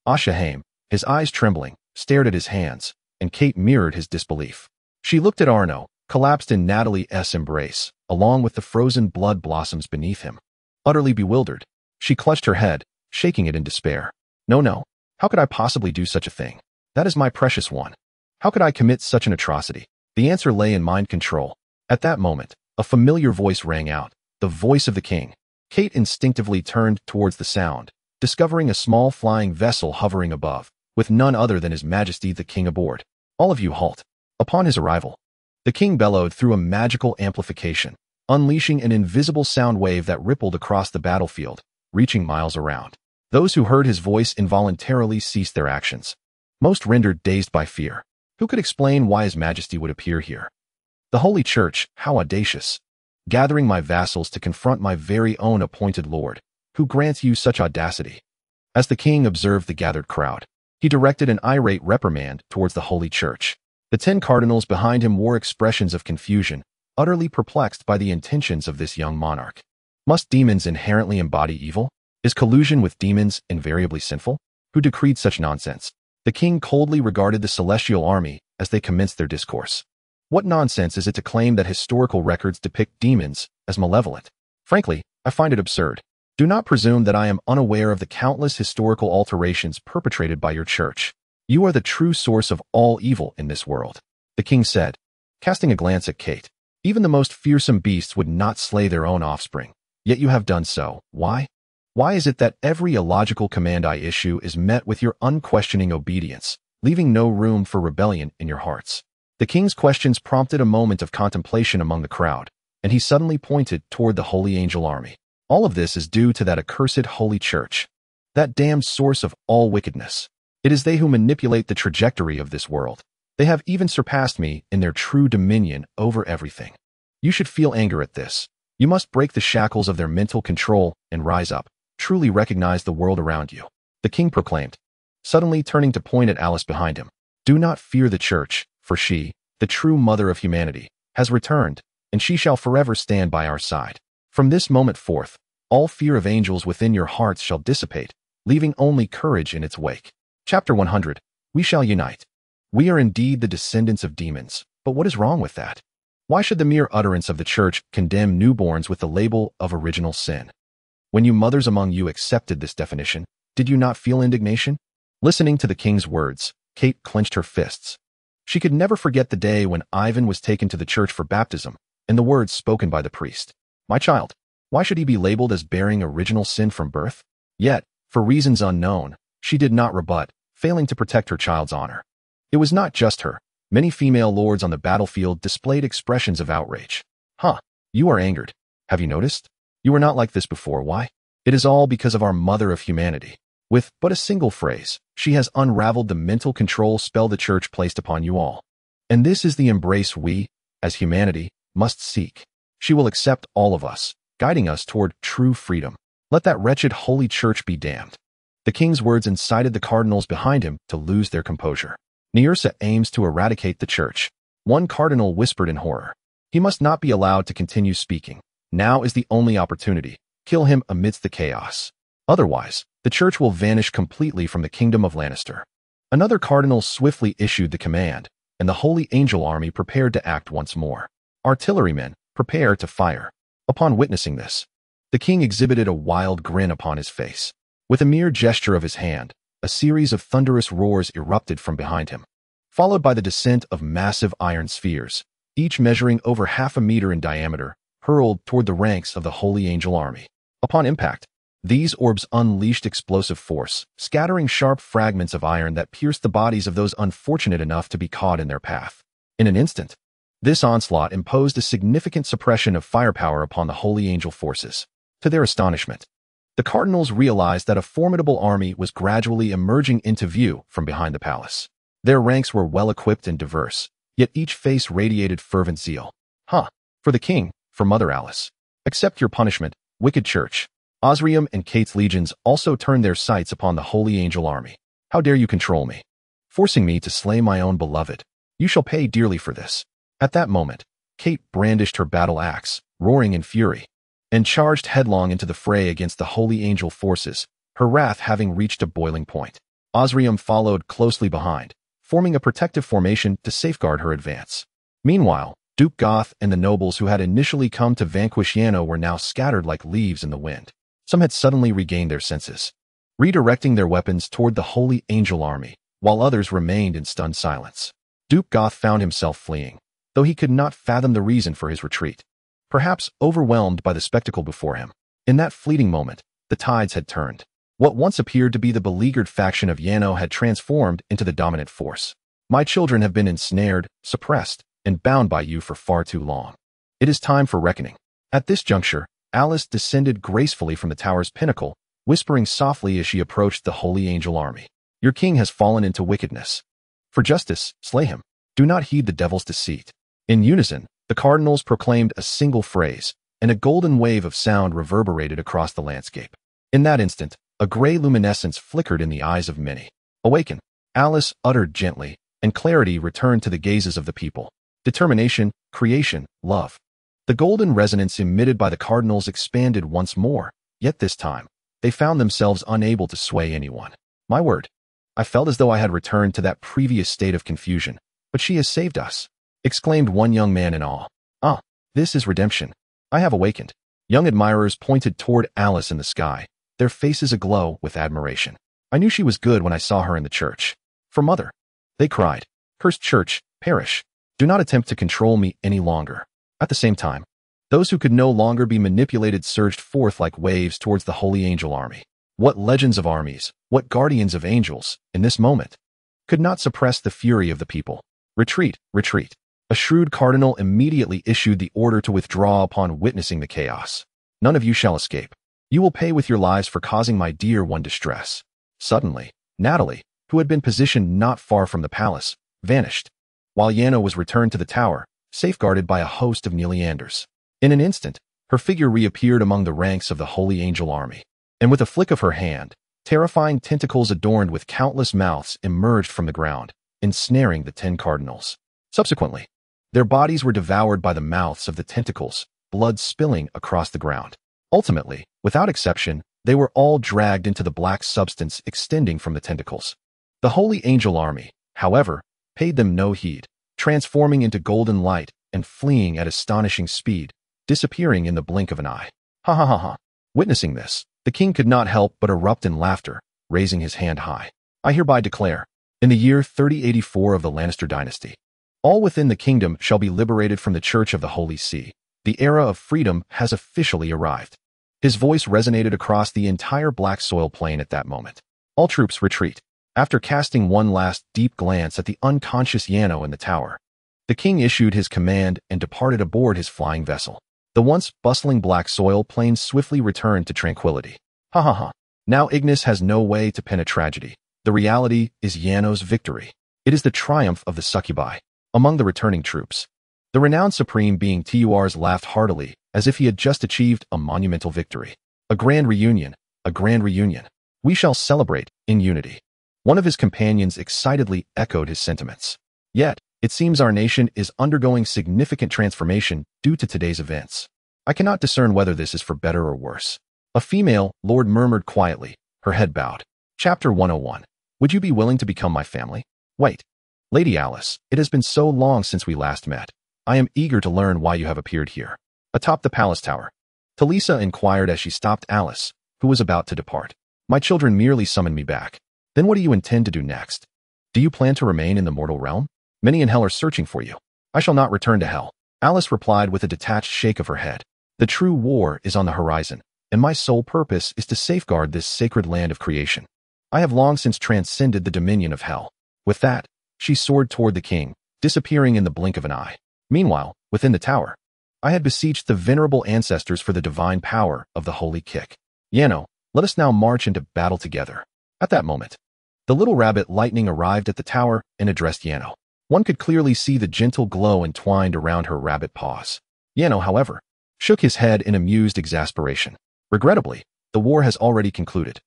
Ashaheim, his eyes trembling, stared at his hands, and Kate mirrored his disbelief. She looked at Arno, collapsed in Natalia's embrace, along with the frozen blood blossoms beneath him. Utterly bewildered, she clutched her head, shaking it in despair. No, how could I possibly do such a thing? That is my precious one. How could I commit such an atrocity? The answer lay in mind control. At that moment, a familiar voice rang out, the voice of the king. Kate instinctively turned towards the sound, discovering a small flying vessel hovering above, with none other than His Majesty the King aboard. All of you halt. Upon his arrival, the king bellowed through a magical amplification, unleashing an invisible sound wave that rippled across the battlefield, reaching miles around. Those who heard his voice involuntarily ceased their actions, most rendered dazed by fear. Who could explain why His Majesty would appear here? The Holy Church, how audacious! Gathering my vassals to confront my very own appointed lord, who grants you such audacity? As the king observed the gathered crowd, he directed an irate reprimand towards the Holy Church. The 10 cardinals behind him wore expressions of confusion, utterly perplexed by the intentions of this young monarch. Must demons inherently embody evil? Is collusion with demons invariably sinful? Who decreed such nonsense? The king coldly regarded the celestial army as they commenced their discourse. What nonsense is it to claim that historical records depict demons as malevolent? Frankly, I find it absurd. Do not presume that I am unaware of the countless historical alterations perpetrated by your church. You are the true source of all evil in this world, the king said, casting a glance at Kate. Even the most fearsome beasts would not slay their own offspring, yet you have done so. Why? Why is it that every illogical command I issue is met with your unquestioning obedience, leaving no room for rebellion in your hearts? The king's questions prompted a moment of contemplation among the crowd, and he suddenly pointed toward the Holy Angel Army. All of this is due to that accursed Holy Church, that damned source of all wickedness. It is they who manipulate the trajectory of this world. They have even surpassed me in their true dominion over everything. You should feel anger at this. You must break the shackles of their mental control and rise up. Truly recognize the world around you, the king proclaimed, suddenly turning to point at Alice behind him. Do not fear the church, for she, the true mother of humanity, has returned, and she shall forever stand by our side. From this moment forth, all fear of angels within your hearts shall dissipate, leaving only courage in its wake. Chapter 100. We shall unite. We are indeed the descendants of demons, but what is wrong with that? Why should the mere utterance of the church condemn newborns with the label of original sin? When you mothers among you accepted this definition, did you not feel indignation? Listening to the king's words, Kate clenched her fists. She could never forget the day when Ivan was taken to the church for baptism, and the words spoken by the priest. My child, why should he be labeled as bearing original sin from birth? Yet, for reasons unknown, she did not rebut, failing to protect her child's honor. It was not just her. Many female lords on the battlefield displayed expressions of outrage. You are angered. Have you noticed? You were not like this before. Why? It is all because of our mother of humanity. With but a single phrase, she has unraveled the mental control spell the church placed upon you all. And this is the embrace we, as humanity, must seek. She will accept all of us, guiding us toward true freedom. Let that wretched holy church be damned. The king's words incited the cardinals behind him to lose their composure. Niersa aims to eradicate the church. One cardinal whispered in horror. He must not be allowed to continue speaking. Now is the only opportunity. Kill him amidst the chaos. Otherwise, the church will vanish completely from the kingdom of Lannister. Another cardinal swiftly issued the command, and the Holy Angel Army prepared to act once more. Artillerymen, prepare to fire. Upon witnessing this, the king exhibited a wild grin upon his face. With a mere gesture of his hand, a series of thunderous roars erupted from behind him, followed by the descent of massive iron spheres, each measuring over half a meter in diameter, hurled toward the ranks of the Holy Angel Army. Upon impact, these orbs unleashed explosive force, scattering sharp fragments of iron that pierced the bodies of those unfortunate enough to be caught in their path. In an instant, this onslaught imposed a significant suppression of firepower upon the Holy Angel forces. To their astonishment, the cardinals realized that a formidable army was gradually emerging into view from behind the palace. Their ranks were well-equipped and diverse, yet each face radiated fervent zeal. For the king, for Mother Alice. Accept your punishment, wicked church. Osrium and Kate's legions also turned their sights upon the holy angel army. How dare you control me, forcing me to slay my own beloved? You shall pay dearly for this. At that moment, Kate brandished her battle axe, roaring in fury, and charged headlong into the fray against the holy angel forces, her wrath having reached a boiling point. Osrium followed closely behind, forming a protective formation to safeguard her advance. Meanwhile, Duke Goth and the nobles who had initially come to vanquish Yano were now scattered like leaves in the wind. Some had suddenly regained their senses, redirecting their weapons toward the holy angel army, while others remained in stunned silence. Duke Goth found himself fleeing, though he could not fathom the reason for his retreat. Perhaps overwhelmed by the spectacle before him. In that fleeting moment, the tides had turned. What once appeared to be the beleaguered faction of Yano had transformed into the dominant force. My children have been ensnared, suppressed, and bound by you for far too long. It is time for reckoning. At this juncture, Alice descended gracefully from the tower's pinnacle, whispering softly as she approached the holy angel army. Your king has fallen into wickedness. For justice, slay him. Do not heed the devil's deceit. In unison, the cardinals proclaimed a single phrase, and a golden wave of sound reverberated across the landscape. In that instant, a gray luminescence flickered in the eyes of many. Awaken, Alice uttered gently, and clarity returned to the gazes of the people. Determination, creation, love. The golden resonance emitted by the cardinals expanded once more, yet this time, they found themselves unable to sway anyone. My word. I felt as though I had returned to that previous state of confusion, but she has saved us, exclaimed one young man in awe. Ah, this is redemption. I have awakened. Young admirers pointed toward Alice in the sky, their faces aglow with admiration. I knew she was good when I saw her in the church. For mother, they cried. Cursed church, perish. Do not attempt to control me any longer. At the same time, those who could no longer be manipulated surged forth like waves towards the holy angel army. What legends of armies, what guardians of angels, in this moment, could not suppress the fury of the people. Retreat, retreat. A shrewd cardinal immediately issued the order to withdraw upon witnessing the chaos. None of you shall escape. You will pay with your lives for causing my dear one distress. Suddenly, Natalia, who had been positioned not far from the palace, vanished, while Yano was returned to the tower, safeguarded by a host of Neeleanders. In an instant, her figure reappeared among the ranks of the holy angel army, and with a flick of her hand, terrifying tentacles adorned with countless mouths emerged from the ground, ensnaring the 10 cardinals. Subsequently, their bodies were devoured by the mouths of the tentacles, blood spilling across the ground. Ultimately, without exception, they were all dragged into the black substance extending from the tentacles. The holy angel army, however, paid them no heed, transforming into golden light and fleeing at astonishing speed, disappearing in the blink of an eye. Ha ha ha ha. Witnessing this, the king could not help but erupt in laughter, raising his hand high. I hereby declare, in the year 3084 of the Lannister dynasty, all within the kingdom shall be liberated from the Church of the Holy See. The era of freedom has officially arrived. His voice resonated across the entire black soil plain at that moment. All troops retreat. After casting one last deep glance at the unconscious Yano in the tower, the king issued his command and departed aboard his flying vessel. The once bustling black soil plain swiftly returned to tranquility. Ha ha ha. Now Ignis has no way to pen a tragedy. The reality is Yano's victory. It is the triumph of the Succubi. Among the returning troops, the renowned supreme being Turs laughed heartily, as if he had just achieved a monumental victory. A grand reunion, a grand reunion. We shall celebrate in unity. One of his companions excitedly echoed his sentiments. Yet, it seems our nation is undergoing significant transformation due to today's events. I cannot discern whether this is for better or worse. A female lord murmured quietly, her head bowed. Chapter 101. Would you be willing to become my family? Wait. Lady Alice, it has been so long since we last met. I am eager to learn why you have appeared here. Atop the palace tower, Talisa inquired as she stopped Alice, who was about to depart. My children merely summoned me back. Then what do you intend to do next? Do you plan to remain in the mortal realm? Many in hell are searching for you. I shall not return to hell. Alice replied with a detached shake of her head. The true war is on the horizon, and my sole purpose is to safeguard this sacred land of creation. I have long since transcended the dominion of hell. With that, she soared toward the king, disappearing in the blink of an eye. Meanwhile, within the tower, I had beseeched the venerable ancestors for the divine power of the holy kick. Yano, let us now march into battle together. At that moment, the little rabbit lightning arrived at the tower and addressed Yano. One could clearly see the gentle glow entwined around her rabbit paws. Yano, however, shook his head in amused exasperation. Regrettably, the war has already concluded.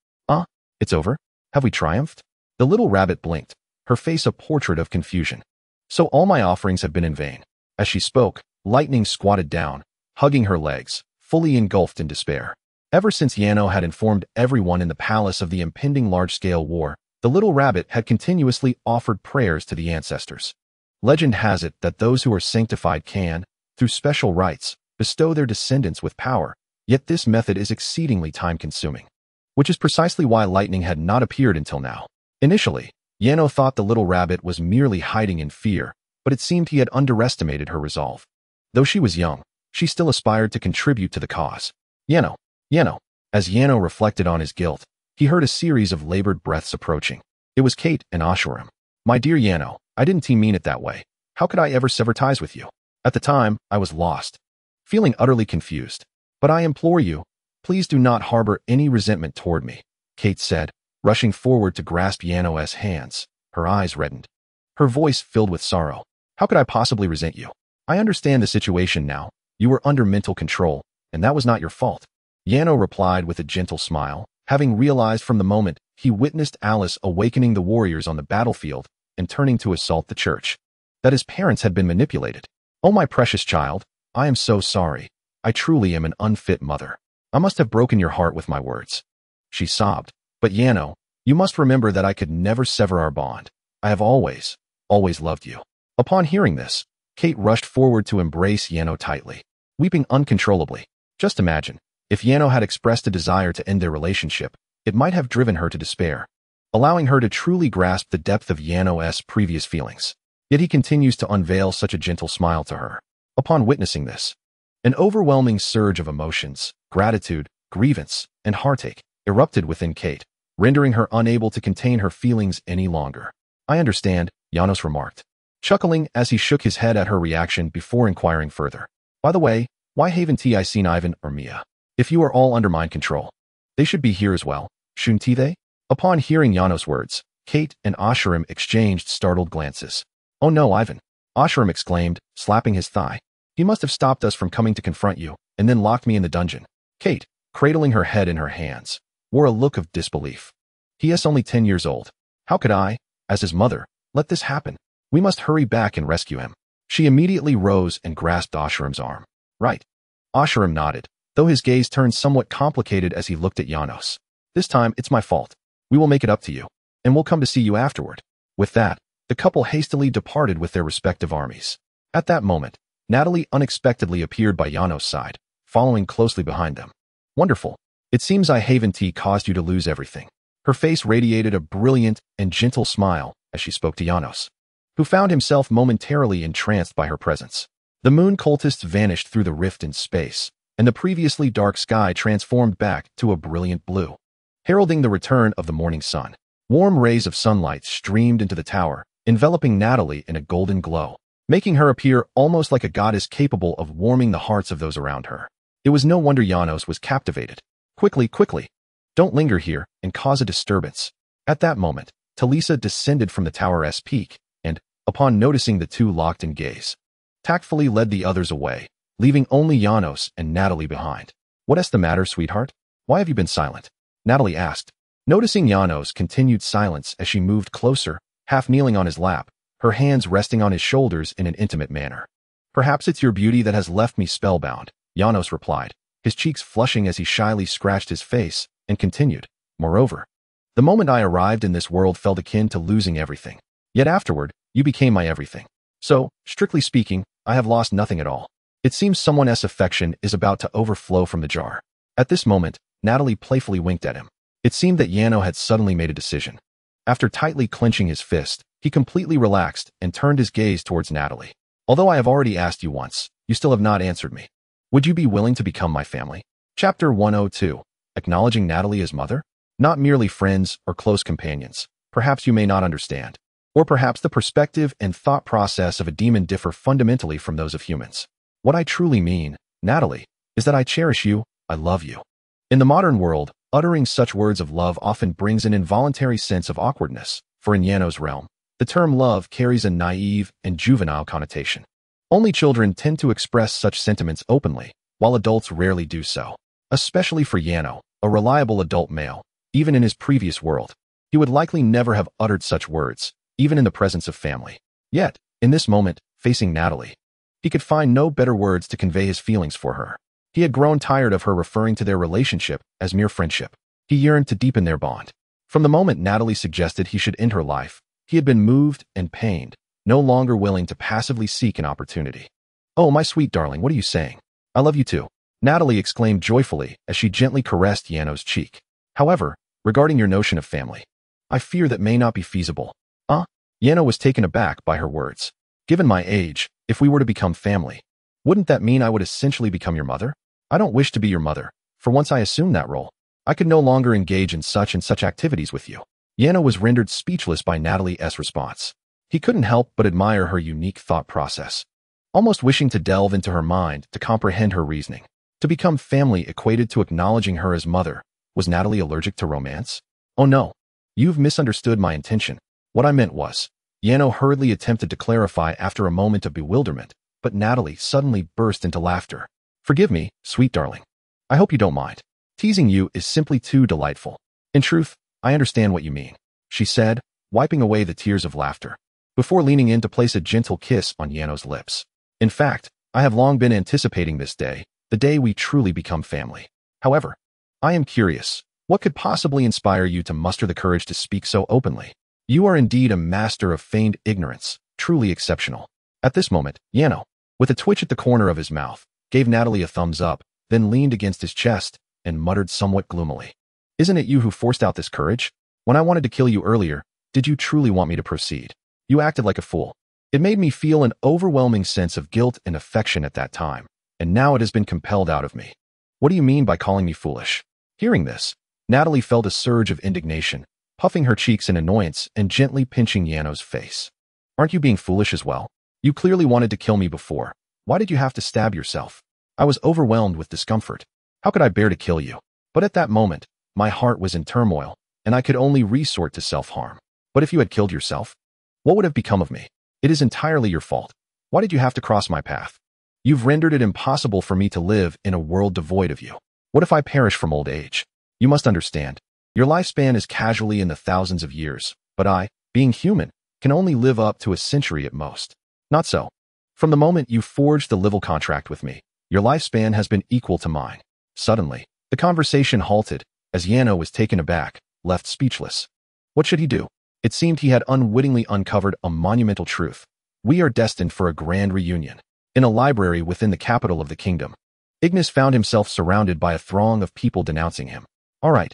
It's over? Have we triumphed? The little rabbit blinked, her face a portrait of confusion. So all my offerings have been in vain. As she spoke, Lightning squatted down, hugging her legs, fully engulfed in despair. Ever since Yano had informed everyone in the palace of the impending large-scale war, the little rabbit had continuously offered prayers to the ancestors. Legend has it that those who are sanctified can, through special rites, bestow their descendants with power, yet this method is exceedingly time-consuming. Which is precisely why Lightning had not appeared until now. Initially, Yano thought the little rabbit was merely hiding in fear, but it seemed he had underestimated her resolve. Though she was young, she still aspired to contribute to the cause. Yano. As Yano reflected on his guilt, he heard a series of labored breaths approaching. It was Kate and Ashurim. My dear Yano, I didn't mean it that way. How could I ever sever ties with you? At the time, I was lost, feeling utterly confused. But I implore you, please do not harbor any resentment toward me, Kate said, rushing forward to grasp Yano's hands. Her eyes reddened. Her voice filled with sorrow. How could I possibly resent you? I understand the situation now. You were under mental control, and that was not your fault. Yano replied with a gentle smile, having realized from the moment he witnessed Alice awakening the warriors on the battlefield and turning to assault the church, that his parents had been manipulated. Oh, my precious child, I am so sorry. I truly am an unfit mother. I must have broken your heart with my words. She sobbed. But Yano, you must remember that I could never sever our bond. I have always loved you. Upon hearing this, Kate rushed forward to embrace Yano tightly, weeping uncontrollably. Just imagine, if Yano had expressed a desire to end their relationship, it might have driven her to despair, allowing her to truly grasp the depth of Yano's previous feelings. Yet he continues to unveil such a gentle smile to her. Upon witnessing this, an overwhelming surge of emotions, gratitude, grievance, and heartache erupted within Kate, rendering her unable to contain her feelings any longer. I understand, Janos remarked, chuckling as he shook his head at her reaction before inquiring further. By the way, why haven't I seen Ivan or Mia? If you are all under mind control, they should be here as well, shouldn't they? Upon hearing Janos' words, Kate and Ashurim exchanged startled glances. Oh no, Ivan, Ashurim exclaimed, slapping his thigh. He must have stopped us from coming to confront you, and then locked me in the dungeon. Kate, cradling her head in her hands, wore a look of disbelief. He is only 10 years old. How could I, as his mother, let this happen? We must hurry back and rescue him. She immediately rose and grasped Ashurim's arm. Right. Ashurim nodded, though his gaze turned somewhat complicated as he looked at Janos. This time, it's my fault. We will make it up to you, and we'll come to see you afterward. With that, the couple hastily departed with their respective armies. At that moment, Natalie unexpectedly appeared by Janos' side, following closely behind them. Wonderful. It seems I haven't caused you to lose everything. Her face radiated a brilliant and gentle smile as she spoke to Janos, who found himself momentarily entranced by her presence. The moon cultists vanished through the rift in space, and the previously dark sky transformed back to a brilliant blue, heralding the return of the morning sun. Warm rays of sunlight streamed into the tower, enveloping Natalie in a golden glow, making her appear almost like a goddess capable of warming the hearts of those around her. It was no wonder Janos was captivated. Quickly! Don't linger here and cause a disturbance. At that moment, Talisa descended from the tower's peak and, upon noticing the two locked in gaze, tactfully led the others away, leaving only Janos and Natalie behind. What's the matter, sweetheart? Why have you been silent? Natalie asked, noticing Janos' continued silence as she moved closer, half kneeling on his lap, her hands resting on his shoulders in an intimate manner. Perhaps it's your beauty that has left me spellbound, Janos replied, his cheeks flushing as he shyly scratched his face, and continued. Moreover, the moment I arrived in this world felt akin to losing everything. Yet afterward, you became my everything. So, strictly speaking, I have lost nothing at all. It seems someone's affection is about to overflow from the jar. At this moment, Natalie playfully winked at him. It seemed that Yano had suddenly made a decision. After tightly clenching his fist, he completely relaxed and turned his gaze towards Natalie. Although I have already asked you once, you still have not answered me. Would you be willing to become my family? Chapter 102. Acknowledging Natalie as mother? Not merely friends or close companions. Perhaps you may not understand. Or perhaps the perspective and thought process of a demon differ fundamentally from those of humans. What I truly mean, Natalie, is that I cherish you, I love you. In the modern world, uttering such words of love often brings an involuntary sense of awkwardness, for in Yano's realm, the term love carries a naive and juvenile connotation. Only children tend to express such sentiments openly, while adults rarely do so. Especially for Yano, a reliable adult male, even in his previous world. He would likely never have uttered such words, even in the presence of family. Yet, in this moment, facing Natalie, he could find no better words to convey his feelings for her. He had grown tired of her referring to their relationship as mere friendship. He yearned to deepen their bond. From the moment Natalie suggested he should end her life, he had been moved and pained, no longer willing to passively seek an opportunity. "Oh, my sweet darling, what are you saying? I love you too," Natalie exclaimed joyfully as she gently caressed Yano's cheek. "However, regarding your notion of family, I fear that may not be feasible." Yano was taken aback by her words. "Given my age, if we were to become family, wouldn't that mean I would essentially become your mother? I don't wish to be your mother, for once I assumed that role, I could no longer engage in such and such activities with you." Yano was rendered speechless by Natalie's response. He couldn't help but admire her unique thought process, almost wishing to delve into her mind to comprehend her reasoning. To become family equated to acknowledging her as mother. Was Natalie allergic to romance? "Oh no, you've misunderstood my intention. What I meant was," Yano hurriedly attempted to clarify after a moment of bewilderment, but Natalie suddenly burst into laughter. "Forgive me, sweet darling. I hope you don't mind. Teasing you is simply too delightful. In truth, I understand what you mean," she said, wiping away the tears of laughter, before leaning in to place a gentle kiss on Yano's lips. "In fact, I have long been anticipating this day, the day we truly become family. However, I am curious, what could possibly inspire you to muster the courage to speak so openly? You are indeed a master of feigned ignorance, truly exceptional." At this moment, Yano, with a twitch at the corner of his mouth, gave Natalie a thumbs up, then leaned against his chest and muttered somewhat gloomily. "Isn't it you who forced out this courage? When I wanted to kill you earlier, did you truly want me to proceed? You acted like a fool. It made me feel an overwhelming sense of guilt and affection at that time, and now it has been compelled out of me. What do you mean by calling me foolish?" Hearing this, Natalie felt a surge of indignation, puffing her cheeks in annoyance and gently pinching Yano's face. "Aren't you being foolish as well? You clearly wanted to kill me before. Why did you have to stab yourself? I was overwhelmed with discomfort. How could I bear to kill you? But at that moment, my heart was in turmoil, and I could only resort to self-harm. But if you had killed yourself, what would have become of me? It is entirely your fault. Why did you have to cross my path? You've rendered it impossible for me to live in a world devoid of you. What if I perish from old age? You must understand. Your lifespan is casually in the thousands of years, but I, being human, can only live up to a century at most. Not so. From the moment you forged the livil contract with me, your lifespan has been equal to mine." Suddenly, the conversation halted, as Yano was taken aback, left speechless. What should he do? It seemed he had unwittingly uncovered a monumental truth. We are destined for a grand reunion. In a library within the capital of the kingdom, Ignis found himself surrounded by a throng of people denouncing him. All right,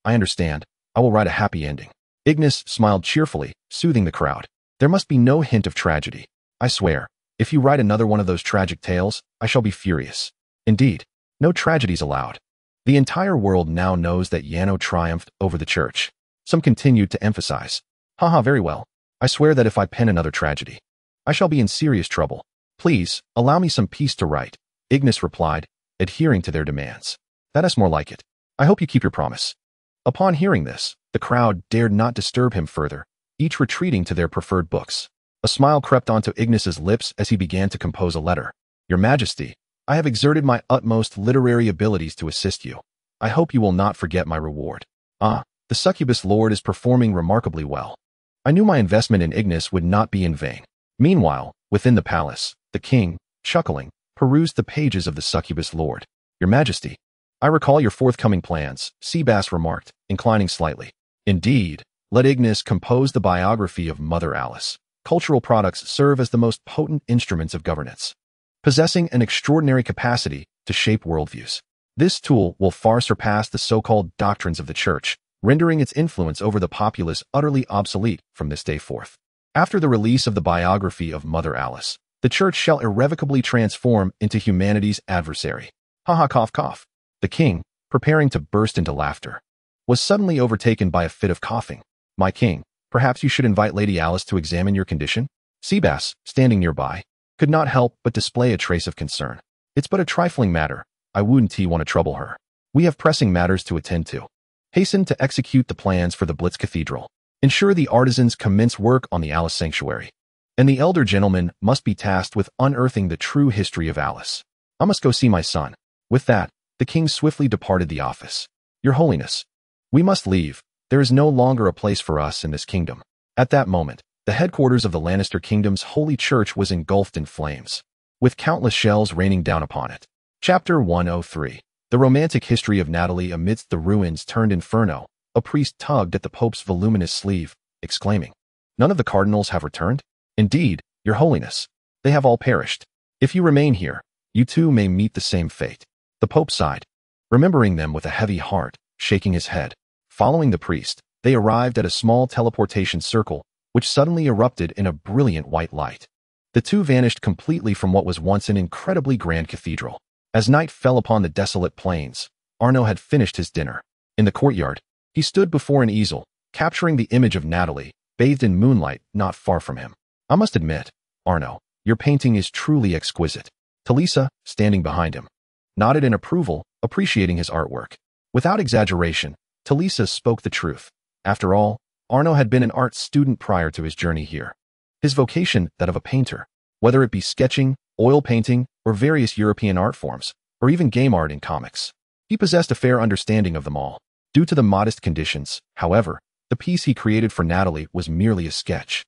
I understand. I will write a happy ending." Ignis smiled cheerfully, soothing the crowd. "There must be no hint of tragedy. I swear, if you write another one of those tragic tales, I shall be furious. Indeed, no tragedies allowed." The entire world now knows that Yano triumphed over the church. Some continued to emphasize, "Haha, very well. I swear that if I pen another tragedy, I shall be in serious trouble. Please, allow me some peace to write," Ignis replied, adhering to their demands. "That is more like it. I hope you keep your promise." Upon hearing this, the crowd dared not disturb him further, each retreating to their preferred books. A smile crept onto Ignis's lips as he began to compose a letter. "Your Majesty, I have exerted my utmost literary abilities to assist you. I hope you will not forget my reward. The Succubus Lord is performing remarkably well. I knew my investment in Ignis would not be in vain." Meanwhile, within the palace, the king, chuckling, perused the pages of the Succubus Lord. "Your Majesty, I recall your forthcoming plans," Succubus remarked, inclining slightly. "Indeed, let Ignis compose the biography of Mother Alice. Cultural products serve as the most potent instruments of governance, possessing an extraordinary capacity to shape worldviews. This tool will far surpass the so-called doctrines of the church, rendering its influence over the populace utterly obsolete from this day forth. After the release of the biography of Mother Alice, the church shall irrevocably transform into humanity's adversary." Haha, cough, cough. The king, preparing to burst into laughter, was suddenly overtaken by a fit of coughing. "My king, perhaps you should invite Lady Alice to examine your condition?" Succubus, standing nearby, could not help but display a trace of concern. "It's but a trifling matter. I wouldn't want to trouble her. We have pressing matters to attend to. Hasten to execute the plans for the Blitz Cathedral. Ensure the artisans commence work on the Alice Sanctuary. And the elder gentleman must be tasked with unearthing the true history of Alice." I must go see my son. With that, the king swiftly departed the office. Your Holiness, we must leave. There is no longer a place for us in this kingdom. At that moment, the headquarters of the Lannister kingdom's holy church was engulfed in flames, with countless shells raining down upon it. Chapter 103. The romantic history of Natalia amidst the ruins turned inferno. A priest tugged at the Pope's voluminous sleeve, exclaiming, "None of the cardinals have returned? Indeed, Your Holiness, they have all perished. If you remain here, you too may meet the same fate." The Pope sighed, remembering them with a heavy heart, shaking his head. Following the priest, they arrived at a small teleportation circle, which suddenly erupted in a brilliant white light. The two vanished completely from what was once an incredibly grand cathedral. As night fell upon the desolate plains, Arno had finished his dinner. In the courtyard, he stood before an easel, capturing the image of Natalie, bathed in moonlight not far from him. "I must admit, Arno, your painting is truly exquisite." Talisa, standing behind him, nodded in approval, appreciating his artwork. Without exaggeration, Talisa spoke the truth. After all, Arno had been an art student prior to his journey here. His vocation, that of a painter, whether it be sketching, oil painting, or various European art forms, or even game art in comics. He possessed a fair understanding of them all. Due to the modest conditions, however, the piece he created for Natalie was merely a sketch.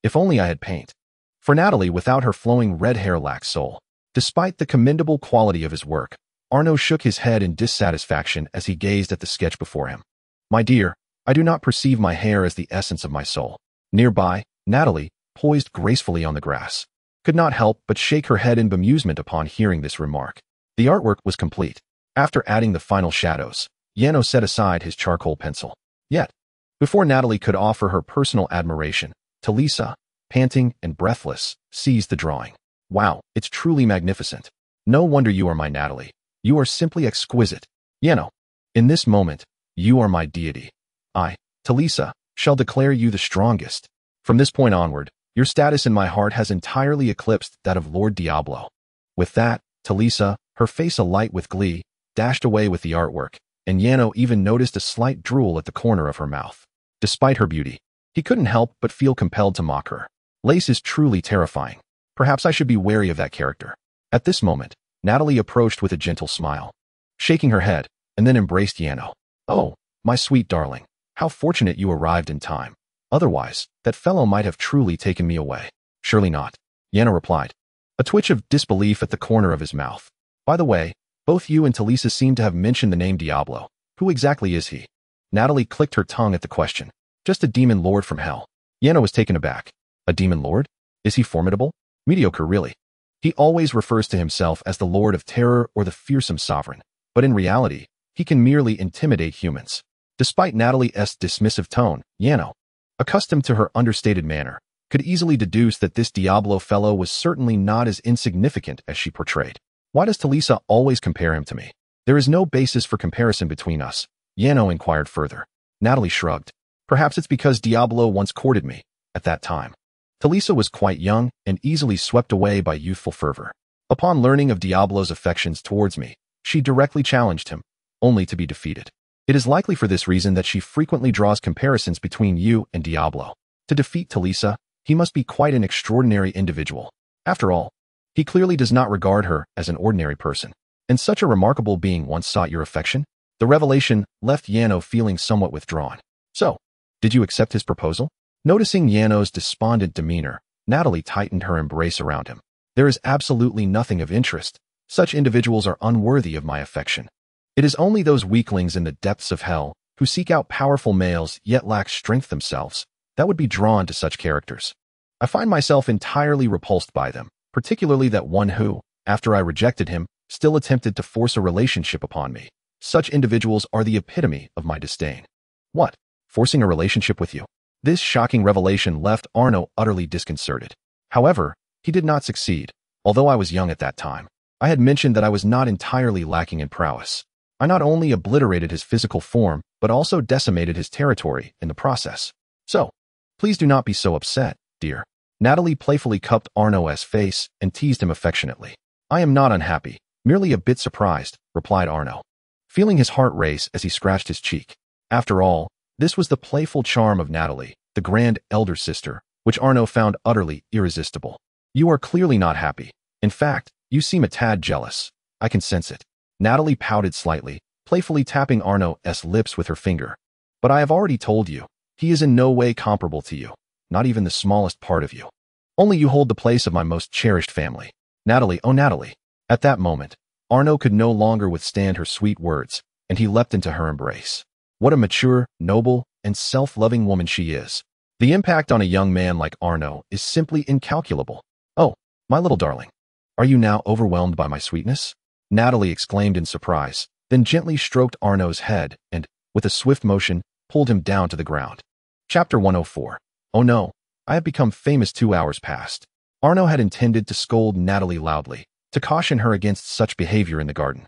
If only I had paint. For Natalie, without her flowing red hair, lacked soul. Despite the commendable quality of his work, Arno shook his head in dissatisfaction as he gazed at the sketch before him. "My dear, I do not perceive my hair as the essence of my soul." Nearby, Natalie, poised gracefully on the grass, could not help but shake her head in bemusement upon hearing this remark. The artwork was complete. After adding the final shadows, Yano set aside his charcoal pencil. Yet, before Natalie could offer her personal admiration, Talisa, panting and breathless, seized the drawing. "Wow, it's truly magnificent. No wonder you are my Natalie. You are simply exquisite. Yano, in this moment, you are my deity. I, Talisa, shall declare you the strongest. From this point onward, your status in my heart has entirely eclipsed that of Lord Diablo." With that, Talisa, her face alight with glee, dashed away with the artwork, and Yano even noticed a slight drool at the corner of her mouth. Despite her beauty, he couldn't help but feel compelled to mock her. Lace is truly terrifying. Perhaps I should be wary of that character. At this moment, Natalie approached with a gentle smile, shaking her head, and then embraced Yano. "Oh, my sweet darling, how fortunate you arrived in time. Otherwise, that fellow might have truly taken me away." "Surely not," Yano replied, a twitch of disbelief at the corner of his mouth. "By the way, both you and Talisa seem to have mentioned the name Diablo. Who exactly is he?" Natalie clicked her tongue at the question. "Just a demon lord from hell." Yano was taken aback. "A demon lord? Is he formidable?" "Mediocre, really. He always refers to himself as the Lord of Terror or the Fearsome Sovereign, but in reality, he can merely intimidate humans." Despite Natalie's dismissive tone, Yano, accustomed to her understated manner, could easily deduce that this Diablo fellow was certainly not as insignificant as she portrayed. "Why does Talisa always compare him to me? There is no basis for comparison between us," Yano inquired further. Natalie shrugged. "Perhaps it's because Diablo once courted me. At that time, Talisa was quite young and easily swept away by youthful fervor. Upon learning of Diablo's affections towards me, she directly challenged him, only to be defeated. It is likely for this reason that she frequently draws comparisons between you and Diablo. To defeat Talisa, he must be quite an extraordinary individual. After all, he clearly does not regard her as an ordinary person. And such a remarkable being once sought your affection?" The revelation left Yano feeling somewhat withdrawn. "So, did you accept his proposal?" Noticing Yano's despondent demeanor, Natalie tightened her embrace around him. "There is absolutely nothing of interest. Such individuals are unworthy of my affection. It is only those weaklings in the depths of hell who seek out powerful males yet lack strength themselves that would be drawn to such characters. I find myself entirely repulsed by them, particularly that one who, after I rejected him, still attempted to force a relationship upon me. Such individuals are the epitome of my disdain." "What? Forcing a relationship with you?" This shocking revelation left Arno utterly disconcerted. However, he did not succeed. "Although I was young at that time, I had mentioned that I was not entirely lacking in prowess. I not only obliterated his physical form, but also decimated his territory in the process. So, please do not be so upset, dear." Natalie playfully cupped Arno's face and teased him affectionately. "I am not unhappy, merely a bit surprised," replied Arno, feeling his heart race as he scratched his cheek. After all, this was the playful charm of Natalie, the grand elder sister, which Arno found utterly irresistible. "You are clearly not happy. In fact, You seem a tad jealous. I can sense it. Natalie pouted slightly, playfully tapping Arno's lips with her finger. But I have already told you, he is in no way comparable to you, not even the smallest part of you. Only you hold the place of my most cherished family. Natalie, oh Natalie. At that moment, Arno could no longer withstand her sweet words, and he leapt into her embrace. What a mature, noble, and self-loving woman she is. The impact on a young man like Arno is simply incalculable. Oh, my little darling. Are you now overwhelmed by my sweetness? Natalie exclaimed in surprise, then gently stroked Arno's head and, with a swift motion, pulled him down to the ground. Chapter 104. Oh no, I have become famous 2 hours past. Arno had intended to scold Natalie loudly, to caution her against such behavior in the garden,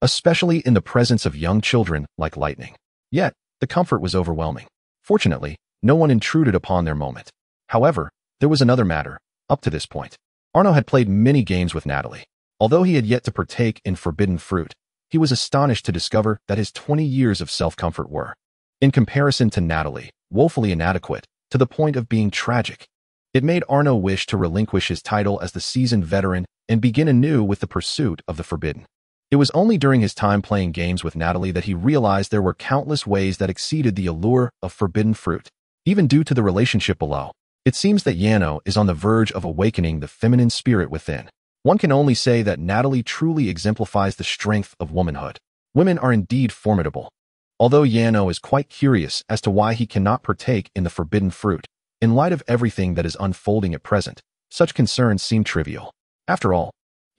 especially in the presence of young children like Lightning. Yet, the comfort was overwhelming. Fortunately, no one intruded upon their moment. However, there was another matter. Up to this point, Arno had played many games with Natalie. Although he had yet to partake in forbidden fruit, he was astonished to discover that his 20 years of self-comfort were, in comparison to Natalie, woefully inadequate, to the point of being tragic. It made Arno wish to relinquish his title as the seasoned veteran and begin anew with the pursuit of the forbidden. It was only during his time playing games with Natalie that he realized there were countless ways that exceeded the allure of forbidden fruit. Even due to the relationship below, it seems that Yano is on the verge of awakening the feminine spirit within. One can only say that Natalie truly exemplifies the strength of womanhood. Women are indeed formidable. Although Yano is quite curious as to why he cannot partake in the forbidden fruit, in light of everything that is unfolding at present, such concerns seem trivial. After all,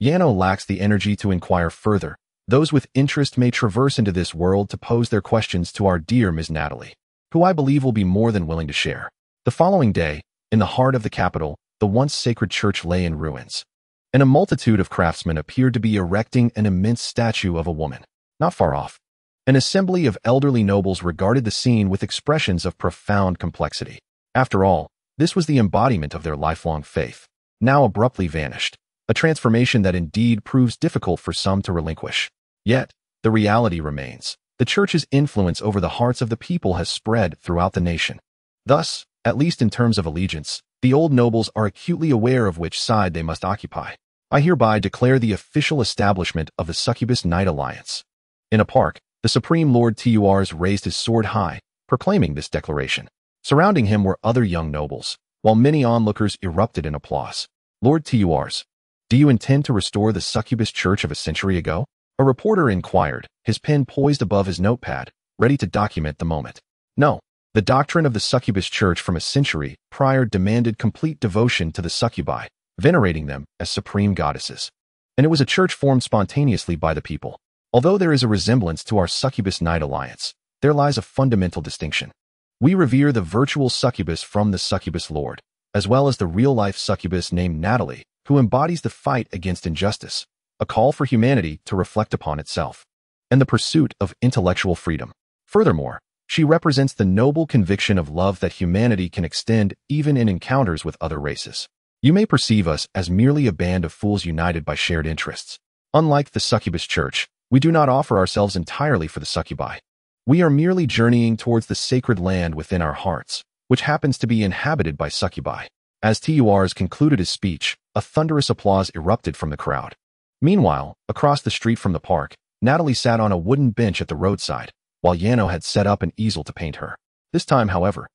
Yano lacks the energy to inquire further. Those with interest may traverse into this world to pose their questions to our dear Ms. Natalie, who I believe will be more than willing to share. The following day, in the heart of the capital, the once sacred church lay in ruins, and a multitude of craftsmen appeared to be erecting an immense statue of a woman. Not far off, an assembly of elderly nobles regarded the scene with expressions of profound complexity. After all, this was the embodiment of their lifelong faith, now abruptly vanished, a transformation that indeed proves difficult for some to relinquish. Yet, the reality remains. The church's influence over the hearts of the people has spread throughout the nation. Thus, at least in terms of allegiance, the old nobles are acutely aware of which side they must occupy. I hereby declare the official establishment of the Succubus Knight Alliance. In a park, the Supreme Lord Turs raised his sword high, proclaiming this declaration. Surrounding him were other young nobles, while many onlookers erupted in applause. Lord Turs, do you intend to restore the Succubus Church of a century ago? A reporter inquired, his pen poised above his notepad, ready to document the moment. No, the doctrine of the Succubus Church from a century prior demanded complete devotion to the succubi, venerating them as supreme goddesses. And it was a church formed spontaneously by the people. Although there is a resemblance to our Succubus Knight Alliance, there lies a fundamental distinction. We revere the virtual succubus from the Succubus Lord, as well as the real-life succubus named Natalie, who embodies the fight against injustice, a call for humanity to reflect upon itself, and the pursuit of intellectual freedom. Furthermore, she represents the noble conviction of love that humanity can extend even in encounters with other races. You may perceive us as merely a band of fools united by shared interests. Unlike the Succubus Church, we do not offer ourselves entirely for the succubi. We are merely journeying towards the sacred land within our hearts, which happens to be inhabited by succubi. As Turs concluded his speech, a thunderous applause erupted from the crowd. Meanwhile, across the street from the park, Natalie sat on a wooden bench at the roadside, while Yano had set up an easel to paint her. This time, however,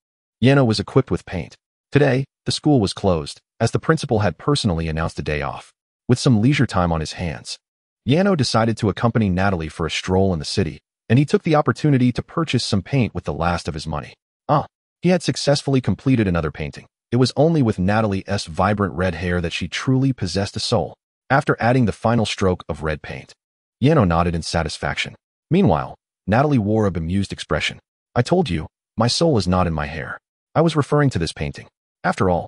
Yano was equipped with paint. Today, the school was closed, as the principal had personally announced a day off. With some leisure time on his hands, Yano decided to accompany Natalie for a stroll in the city, and he took the opportunity to purchase some paint with the last of his money. He had successfully completed another painting. It was only with Natalie's vibrant red hair that she truly possessed a soul. After adding the final stroke of red paint, Yano nodded in satisfaction. Meanwhile, Natalie wore a bemused expression. I told you, my soul is not in my hair. I was referring to this painting. After all,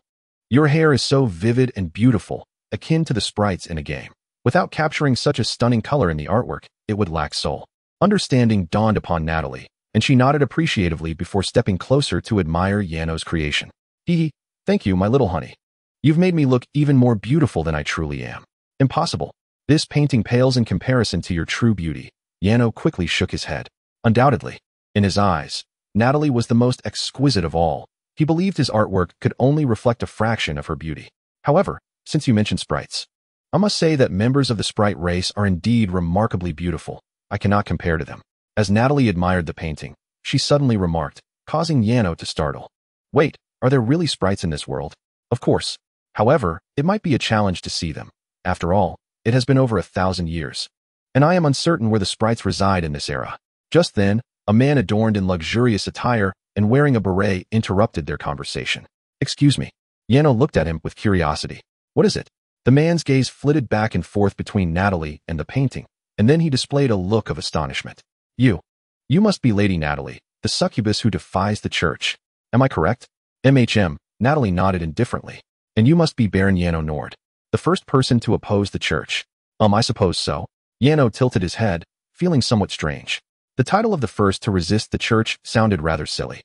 your hair is so vivid and beautiful, akin to the sprites in a game. Without capturing such a stunning color in the artwork, it would lack soul. Understanding dawned upon Natalie, and she nodded appreciatively before stepping closer to admire Yano's creation. Thank you, my little honey. You've made me look even more beautiful than I truly am. Impossible. This painting pales in comparison to your true beauty. Yano quickly shook his head. Undoubtedly, in his eyes, Natalie was the most exquisite of all. He believed his artwork could only reflect a fraction of her beauty. However, since you mentioned sprites, I must say that members of the sprite race are indeed remarkably beautiful. I cannot compare to them. As Natalie admired the painting, she suddenly remarked, causing Yano to startle. Wait, are there really sprites in this world? Of course. However, it might be a challenge to see them. After all, it has been over 1,000 years. And I am uncertain where the sprites reside in this era. Just then, a man adorned in luxurious attire and wearing a beret interrupted their conversation. Excuse me. Yano looked at him with curiosity. What is it? The man's gaze flitted back and forth between Natalie and the painting, and then he displayed a look of astonishment. You must be Lady Natalie, the succubus who defies the church. Am I correct? Natalie nodded indifferently. And you must be Baron Arno Nord, the first person to oppose the church. I suppose so. Yano tilted his head, feeling somewhat strange. The title of the first to resist the church sounded rather silly.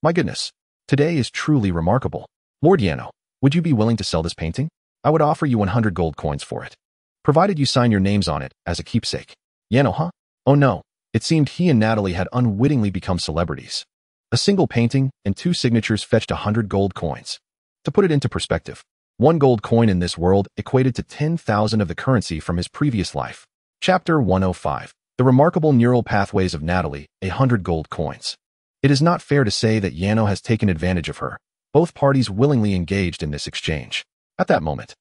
My goodness, today is truly remarkable. Lord Yano, would you be willing to sell this painting? I would offer you 100 gold coins for it, provided you sign your names on it as a keepsake. Yano, huh? Oh no, it seemed he and Natalie had unwittingly become celebrities. A single painting and 2 signatures fetched 100 gold coins. To put it into perspective, 1 gold coin in this world equated to 10,000 of the currency from his previous life. Chapter 105. The Remarkable Neural Pathways of Natalie, 100 gold coins. It is not fair to say that Yano has taken advantage of her. Both parties willingly engaged in this exchange. At that moment,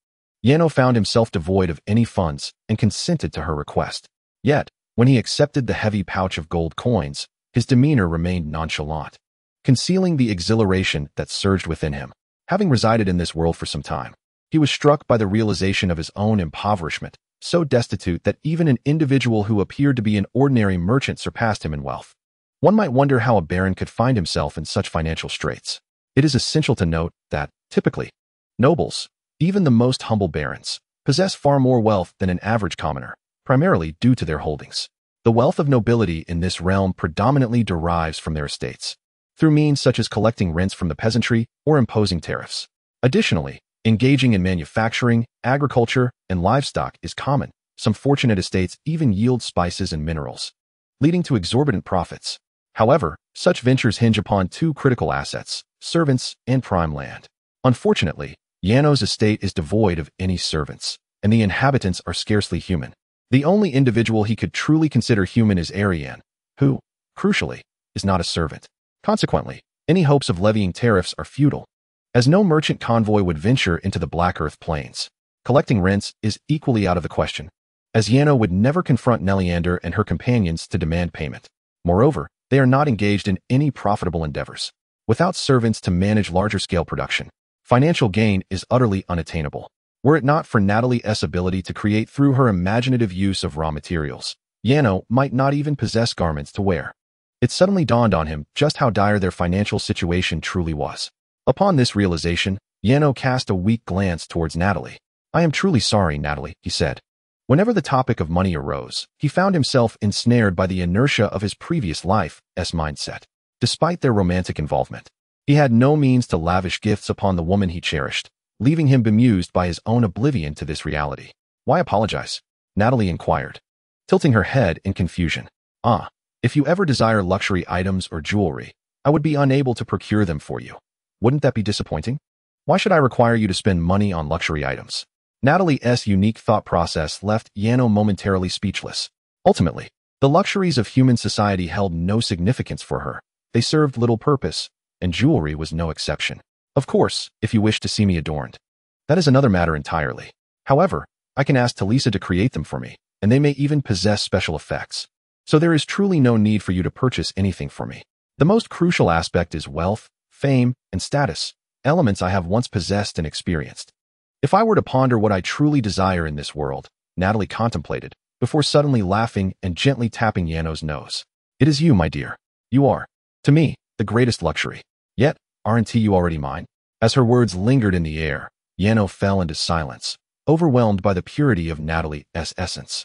Yano found himself devoid of any funds and consented to her request. Yet, when he accepted the heavy pouch of gold coins, his demeanor remained nonchalant, concealing the exhilaration that surged within him. Having resided in this world for some time, he was struck by the realization of his own impoverishment, so destitute that even an individual who appeared to be an ordinary merchant surpassed him in wealth. One might wonder how a baron could find himself in such financial straits. It is essential to note that, typically, nobles, even the most humble barons, possess far more wealth than an average commoner, primarily due to their holdings. The wealth of nobility in this realm predominantly derives from their estates, through means such as collecting rents from the peasantry or imposing tariffs. Additionally, engaging in manufacturing, agriculture, and livestock is common. Some fortunate estates even yield spices and minerals, leading to exorbitant profits. However, such ventures hinge upon 2 critical assets, servants and prime land. Unfortunately, Yano's estate is devoid of any servants, and the inhabitants are scarcely human. The only individual he could truly consider human is Ariane, who, crucially, is not a servant. Consequently, any hopes of levying tariffs are futile, as no merchant convoy would venture into the Black Earth Plains. Collecting rents is equally out of the question, as Yano would never confront Neliander and her companions to demand payment. Moreover, they are not engaged in any profitable endeavors. Without servants to manage larger-scale production, financial gain is utterly unattainable. Were it not for Natalie's ability to create through her imaginative use of raw materials, Yano might not even possess garments to wear. It suddenly dawned on him just how dire their financial situation truly was. Upon this realization, Yano cast a weak glance towards Natalie. I am truly sorry, Natalie, he said. Whenever the topic of money arose, he found himself ensnared by the inertia of his previous life's mindset. Despite their romantic involvement, he had no means to lavish gifts upon the woman he cherished, leaving him bemused by his own oblivion to this reality. Why apologize? Natalie inquired, tilting her head in confusion. If you ever desire luxury items or jewelry, I would be unable to procure them for you. Wouldn't that be disappointing? Why should I require you to spend money on luxury items? Natalie's unique thought process left Yano momentarily speechless. Ultimately, the luxuries of human society held no significance for her. They served little purpose, and jewelry was no exception. Of course, if you wish to see me adorned, that is another matter entirely. However, I can ask Talisa to create them for me, and they may even possess special effects. So there is truly no need for you to purchase anything for me. The most crucial aspect is wealth, fame, and status, elements I have once possessed and experienced. If I were to ponder what I truly desire in this world, Natalie contemplated, before suddenly laughing and gently tapping Yano's nose. It is you, my dear. You are, to me, the greatest luxury. Yet, aren't you already mine? As her words lingered in the air, Yano fell into silence, overwhelmed by the purity of Natalie's essence.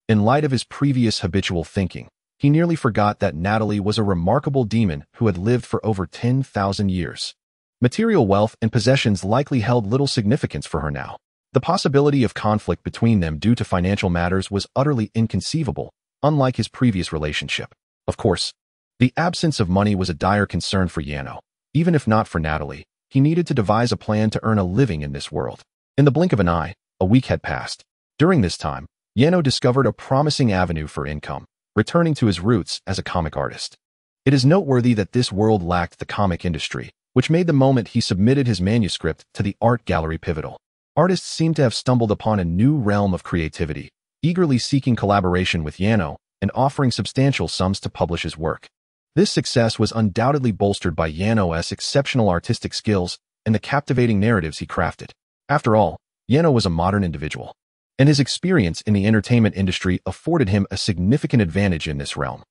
In light of his previous habitual thinking, he nearly forgot that Natalie was a remarkable demon who had lived for over 10,000 years. Material wealth and possessions likely held little significance for her now. The possibility of conflict between them due to financial matters was utterly inconceivable, unlike his previous relationship. Of course, the absence of money was a dire concern for Yano. Even if not for Natalie, he needed to devise a plan to earn a living in this world. In the blink of an eye, a week had passed. During this time, Yano discovered a promising avenue for income, returning to his roots as a comic artist. It is noteworthy that this world lacked the comic industry, which made the moment he submitted his manuscript to the art gallery pivotal. Artists seem to have stumbled upon a new realm of creativity, eagerly seeking collaboration with Yano and offering substantial sums to publish his work. This success was undoubtedly bolstered by Yano's exceptional artistic skills and the captivating narratives he crafted. After all, Yano was a modern individual, and his experience in the entertainment industry afforded him a significant advantage in this realm.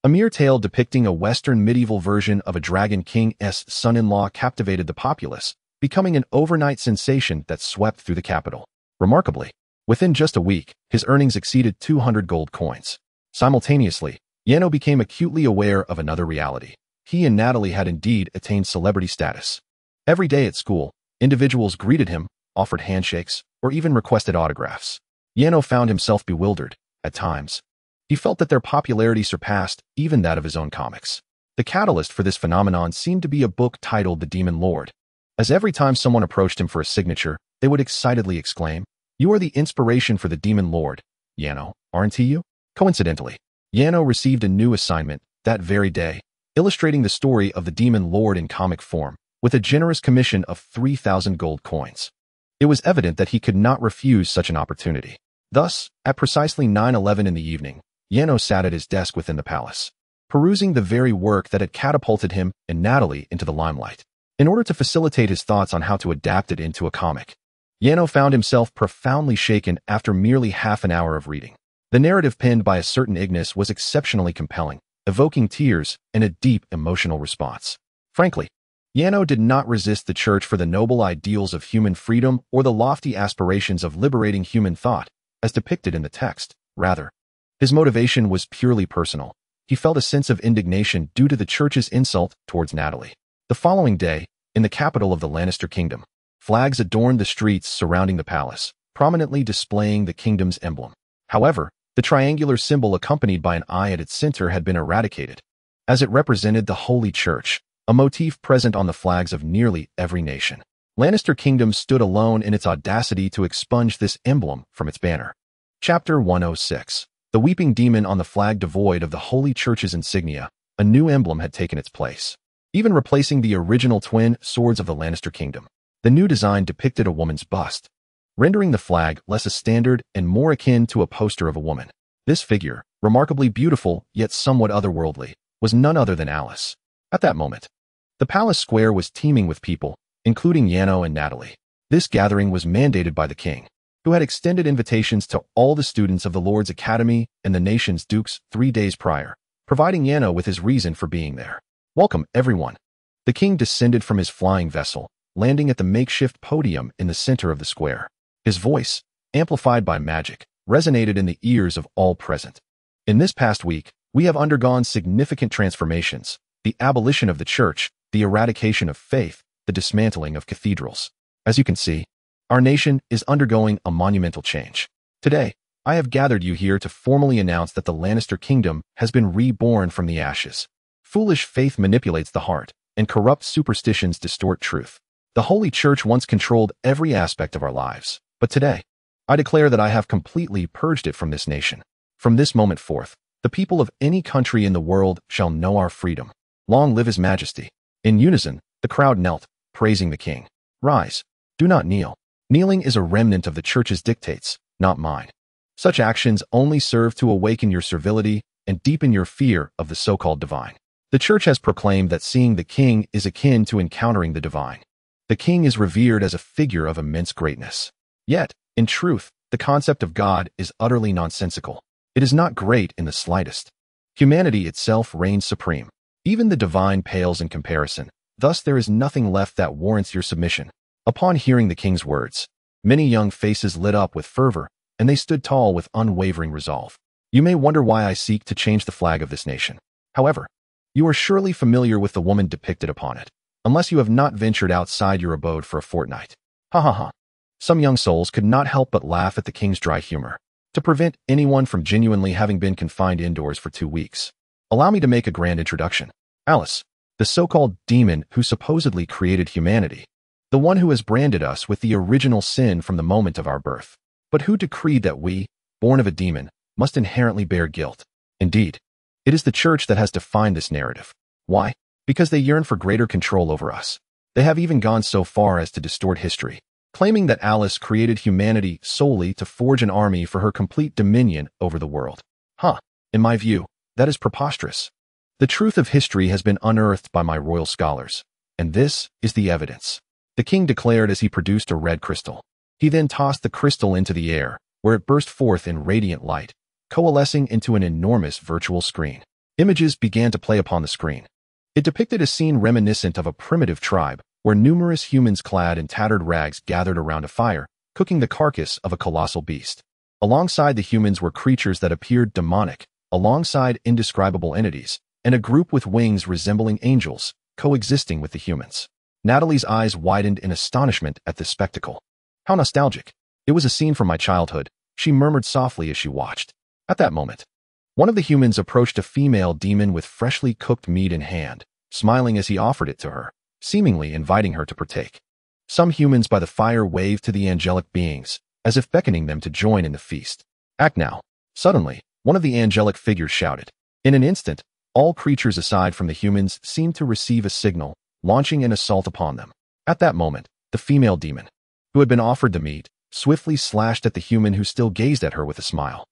A mere tale depicting a Western medieval version of a dragon king's son-in-law captivated the populace, becoming an overnight sensation that swept through the capital. Remarkably, within just a week, his earnings exceeded 200 gold coins. Simultaneously, Yano became acutely aware of another reality. He and Natalie had indeed attained celebrity status. Every day at school, individuals greeted him, offered handshakes, or even requested autographs. Yano found himself bewildered. At times, he felt that their popularity surpassed even that of his own comics. The catalyst for this phenomenon seemed to be a book titled The Demon Lord, as every time someone approached him for a signature, they would excitedly exclaim, "You are the inspiration for the Demon Lord, Yano, aren't you?" Coincidentally, Yano received a new assignment that very day, illustrating the story of the Demon Lord in comic form, with a generous commission of 3,000 gold coins. It was evident that he could not refuse such an opportunity. Thus, at precisely 9:11 in the evening, Yano sat at his desk within the palace, perusing the very work that had catapulted him and Natalie into the limelight. In order to facilitate his thoughts on how to adapt it into a comic, Yano found himself profoundly shaken after merely half an hour of reading. The narrative penned by a certain Ignis was exceptionally compelling, evoking tears and a deep emotional response. Frankly, Yano did not resist the church for the noble ideals of human freedom or the lofty aspirations of liberating human thought, as depicted in the text. Rather, his motivation was purely personal. He felt a sense of indignation due to the church's insult towards Natalie. The following day, in the capital of the Lannister kingdom, flags adorned the streets surrounding the palace, prominently displaying the kingdom's emblem. However, the triangular symbol accompanied by an eye at its center had been eradicated, as it represented the Holy Church, a motif present on the flags of nearly every nation. Lannister Kingdom stood alone in its audacity to expunge this emblem from its banner. Chapter 106. The Weeping Demon on the flag devoid of the Holy Church's insignia, a new emblem had taken its place, even replacing the original twin swords of the Lannister Kingdom. The new design depicted a woman's bust, rendering the flag less a standard and more akin to a poster of a woman. This figure, remarkably beautiful yet somewhat otherworldly, was none other than Alice. At that moment, the palace square was teeming with people, including Yano and Natalie. This gathering was mandated by the king, who had extended invitations to all the students of the Lord's Academy and the nation's dukes 3 days prior, providing Yano with his reason for being there. "Welcome, everyone." The king descended from his flying vessel, landing at the makeshift podium in the center of the square. His voice, amplified by magic, resonated in the ears of all present. "In this past week, we have undergone significant transformations: the abolition of the church, the eradication of faith, the dismantling of cathedrals. As you can see, our nation is undergoing a monumental change. Today, I have gathered you here to formally announce that the Lannister Kingdom has been reborn from the ashes. Foolish faith manipulates the heart, and corrupt superstitions distort truth. The Holy Church once controlled every aspect of our lives, but today, I declare that I have completely purged it from this nation. From this moment forth, the people of any country in the world shall know our freedom. Long live His Majesty." In unison, the crowd knelt, praising the king. "Rise. Do not kneel. Kneeling is a remnant of the church's dictates, not mine. Such actions only serve to awaken your servility and deepen your fear of the so-called divine. The church has proclaimed that seeing the king is akin to encountering the divine. The king is revered as a figure of immense greatness. Yet, in truth, the concept of God is utterly nonsensical. It is not great in the slightest. Humanity itself reigns supreme. Even the divine pales in comparison. Thus there is nothing left that warrants your submission." Upon hearing the king's words, many young faces lit up with fervor, and they stood tall with unwavering resolve. You may wonder why I seek to change the flag of this nation. However, you are surely familiar with the woman depicted upon it, unless you have not ventured outside your abode for a fortnight. Ha ha ha. Some young souls could not help but laugh at the king's dry humor. To prevent anyone from genuinely having been confined indoors for 2 weeks, allow me to make a grand introduction. Alice, the so-called demon who supposedly created humanity, the one who has branded us with the original sin from the moment of our birth. But who decreed that we, born of a demon, must inherently bear guilt? Indeed, it is the church that has defined this narrative. Why? Because they yearn for greater control over us. They have even gone so far as to distort history, claiming that Alice created humanity solely to forge an army for her complete dominion over the world. In my view, that is preposterous. The truth of history has been unearthed by my royal scholars, and this is the evidence. The king declared as he produced a red crystal. He then tossed the crystal into the air, where it burst forth in radiant light, coalescing into an enormous virtual screen. Images began to play upon the screen. It depicted a scene reminiscent of a primitive tribe, where numerous humans clad in tattered rags gathered around a fire, cooking the carcass of a colossal beast. Alongside the humans were creatures that appeared demonic, alongside indescribable entities, and a group with wings resembling angels, coexisting with the humans. Natalie's eyes widened in astonishment at this spectacle. How nostalgic. It was a scene from my childhood, she murmured softly as she watched. At that moment, one of the humans approached a female demon with freshly cooked meat in hand, smiling as he offered it to her, seemingly inviting her to partake. Some humans by the fire waved to the angelic beings, as if beckoning them to join in the feast. Act now. Suddenly, one of the angelic figures shouted. In an instant, all creatures aside from the humans seemed to receive a signal, launching an assault upon them. At that moment, the female demon, who had been offered the meat, swiftly slashed at the human who still gazed at her with a smile.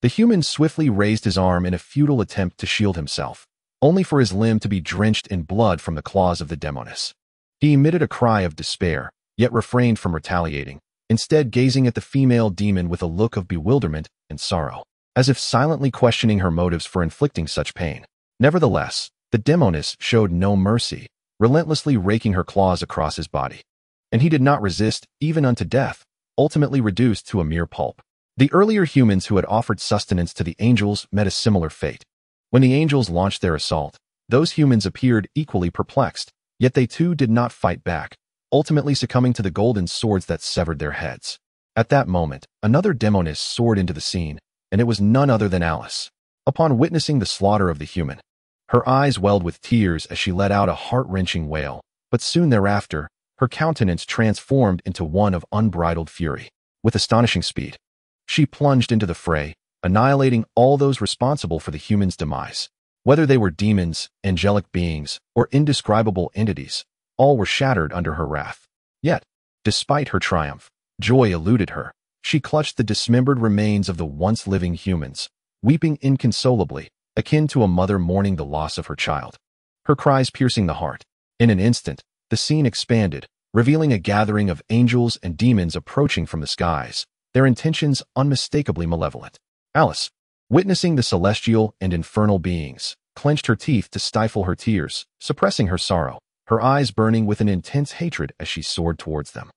The human swiftly raised his arm in a futile attempt to shield himself, only for his limb to be drenched in blood from the claws of the demoness. He emitted a cry of despair, yet refrained from retaliating, instead gazing at the female demon with a look of bewilderment and sorrow, as if silently questioning her motives for inflicting such pain. Nevertheless, the demoness showed no mercy, relentlessly raking her claws across his body. And he did not resist, even unto death, ultimately reduced to a mere pulp. The earlier humans who had offered sustenance to the angels met a similar fate. When the angels launched their assault, those humans appeared equally perplexed, yet they too did not fight back, ultimately succumbing to the golden swords that severed their heads. At that moment, another demoness soared into the scene, and it was none other than Alice. Upon witnessing the slaughter of the human, her eyes welled with tears as she let out a heart-wrenching wail, but soon thereafter, her countenance transformed into one of unbridled fury. With astonishing speed, she plunged into the fray, annihilating all those responsible for the human's demise. Whether they were demons, angelic beings, or indescribable entities, all were shattered under her wrath. Yet, despite her triumph, joy eluded her. She clutched the dismembered remains of the once living humans, weeping inconsolably, akin to a mother mourning the loss of her child. Her cries piercing the heart. In an instant, the scene expanded, revealing a gathering of angels and demons approaching from the skies, their intentions unmistakably malevolent. Alice, witnessing the celestial and infernal beings, clenched her teeth to stifle her tears, suppressing her sorrow, her eyes burning with an intense hatred as she soared towards them.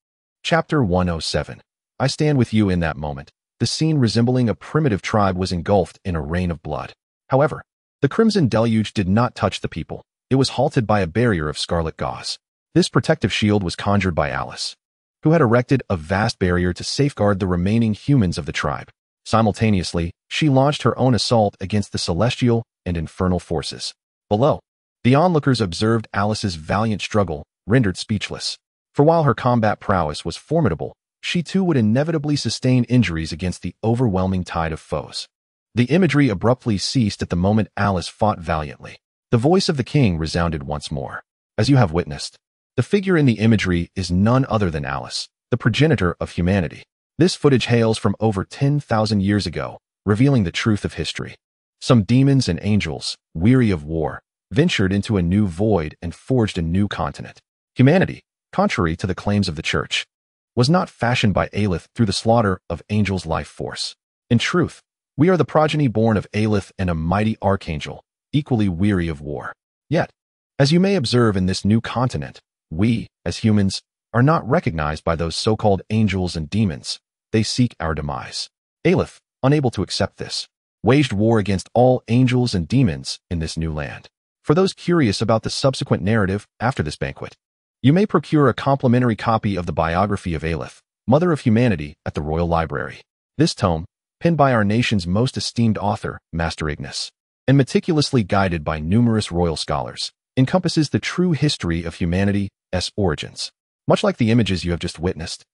Chapter 107. I stand with you in that moment. The scene resembling a primitive tribe was engulfed in a rain of blood. However, the crimson deluge did not touch the people. It was halted by a barrier of scarlet gauze. This protective shield was conjured by Alice, who had erected a vast barrier to safeguard the remaining humans of the tribe. Simultaneously, she launched her own assault against the celestial and infernal forces. Below, the onlookers observed Alice's valiant struggle, rendered speechless. For while her combat prowess was formidable, she too would inevitably sustain injuries against the overwhelming tide of foes. The imagery abruptly ceased at the moment Alice fought valiantly. The voice of the king resounded once more. As you have witnessed, the figure in the imagery is none other than Alice, the progenitor of humanity. This footage hails from over 10,000 years ago, revealing the truth of history. Some demons and angels, weary of war, ventured into a new void and forged a new continent. Humanity, contrary to the claims of the church, was not fashioned by Aelith through the slaughter of angels' life force. In truth, we are the progeny born of Aelith and a mighty archangel, equally weary of war. Yet, as you may observe in this new continent, we, as humans, are not recognized by those so-called angels and demons. They seek our demise. Aelith, unable to accept this, waged war against all angels and demons in this new land. For those curious about the subsequent narrative after this banquet, you may procure a complimentary copy of the biography of Aelith, Mother of Humanity, at the Royal Library. This tome, penned by our nation's most esteemed author, Master Ignis, and meticulously guided by numerous royal scholars, encompasses the true history of humanity's origins. Much like the images you have just witnessed,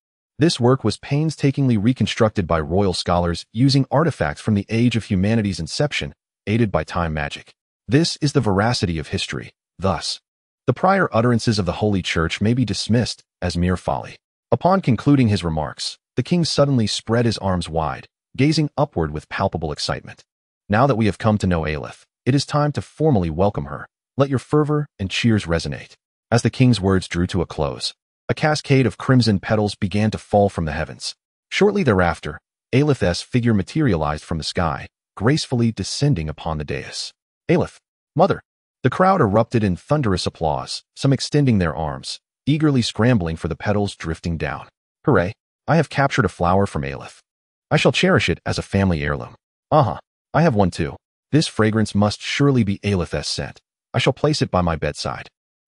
This work was painstakingly reconstructed by royal scholars using artifacts from the age of humanity's inception, aided by time magic. This is the veracity of history. Thus, the prior utterances of the Holy Church may be dismissed as mere folly. Upon concluding his remarks, the king suddenly spread his arms wide, gazing upward with palpable excitement. Now that we have come to know Aelith, it is time to formally welcome her. Let your fervor and cheers resonate. As the king's words drew to a close, a cascade of crimson petals began to fall from the heavens. Shortly thereafter, Aelith's figure materialized from the sky, gracefully descending upon the dais. Aelith, mother! The crowd erupted in thunderous applause, some extending their arms, eagerly scrambling for the petals drifting down. Hooray! I have captured a flower from Aelith. I shall cherish it as a family heirloom. I have one too. This fragrance must surely be Aelith's scent. I shall place it by my bedside.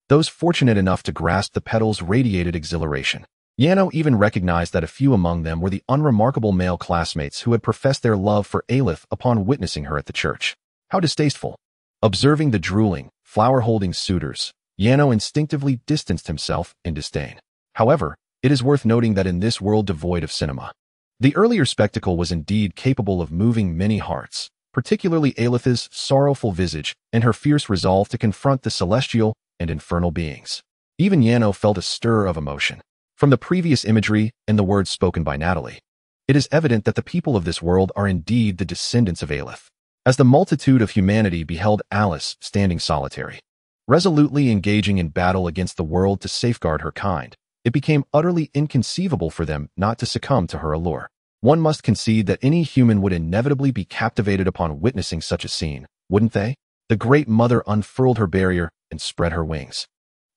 Those fortunate enough to grasp the petals radiated exhilaration. Yano even recognized that a few among them were the unremarkable male classmates who had professed their love for Aelith upon witnessing her at the church. How distasteful. Observing the drooling, flower-holding suitors, Yano instinctively distanced himself in disdain. However, it is worth noting that in this world devoid of cinema, the earlier spectacle was indeed capable of moving many hearts, particularly Aelith's sorrowful visage and her fierce resolve to confront the celestial and infernal beings. Even Yano felt a stir of emotion. From the previous imagery and the words spoken by Natalia, it is evident that the people of this world are indeed the descendants of Aelith. As the multitude of humanity beheld Alice standing solitary, resolutely engaging in battle against the world to safeguard her kind, it became utterly inconceivable for them not to succumb to her allure. One must concede that any human would inevitably be captivated upon witnessing such a scene, wouldn't they? The Great Mother unfurled her barrier and spread her wings,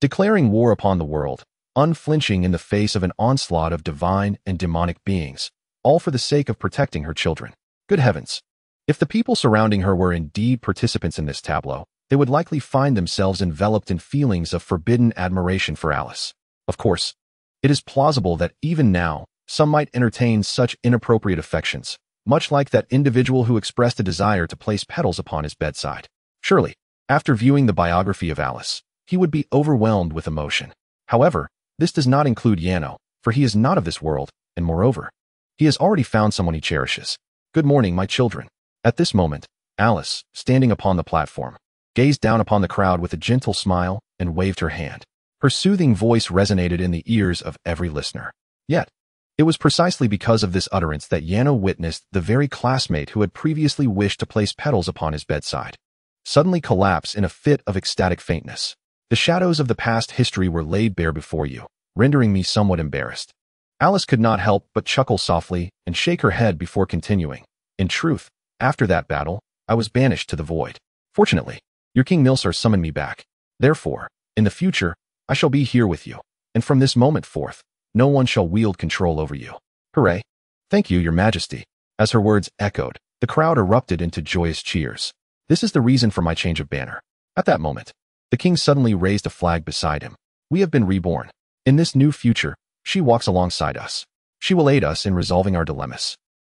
declaring war upon the world, unflinching in the face of an onslaught of divine and demonic beings, all for the sake of protecting her children. Good heavens! If the people surrounding her were indeed participants in this tableau, they would likely find themselves enveloped in feelings of forbidden admiration for Alice. Of course, it is plausible that even now, some might entertain such inappropriate affections, much like that individual who expressed a desire to place petals upon his bedside. Surely, after viewing the biography of Alice, he would be overwhelmed with emotion. However, this does not include Yano, for he is not of this world, and moreover, he has already found someone he cherishes. Good morning, my children. At this moment, Alice, standing upon the platform, gazed down upon the crowd with a gentle smile and waved her hand. Her soothing voice resonated in the ears of every listener. Yet, it was precisely because of this utterance that Yano witnessed the very classmate who had previously wished to place petals upon his bedside suddenly collapse in a fit of ecstatic faintness. The shadows of the past history were laid bare before you, rendering me somewhat embarrassed. Alice could not help but chuckle softly and shake her head before continuing. In truth, after that battle, I was banished to the void. Fortunately, your King Milsar summoned me back. Therefore, in the future, I shall be here with you, and from this moment forth, no one shall wield control over you. Hooray! Thank you, your majesty. As her words echoed, the crowd erupted into joyous cheers. This is the reason for my change of banner. At that moment, the king suddenly raised a flag beside him. We have been reborn. In this new future, she walks alongside us. She will aid us in resolving our dilemmas.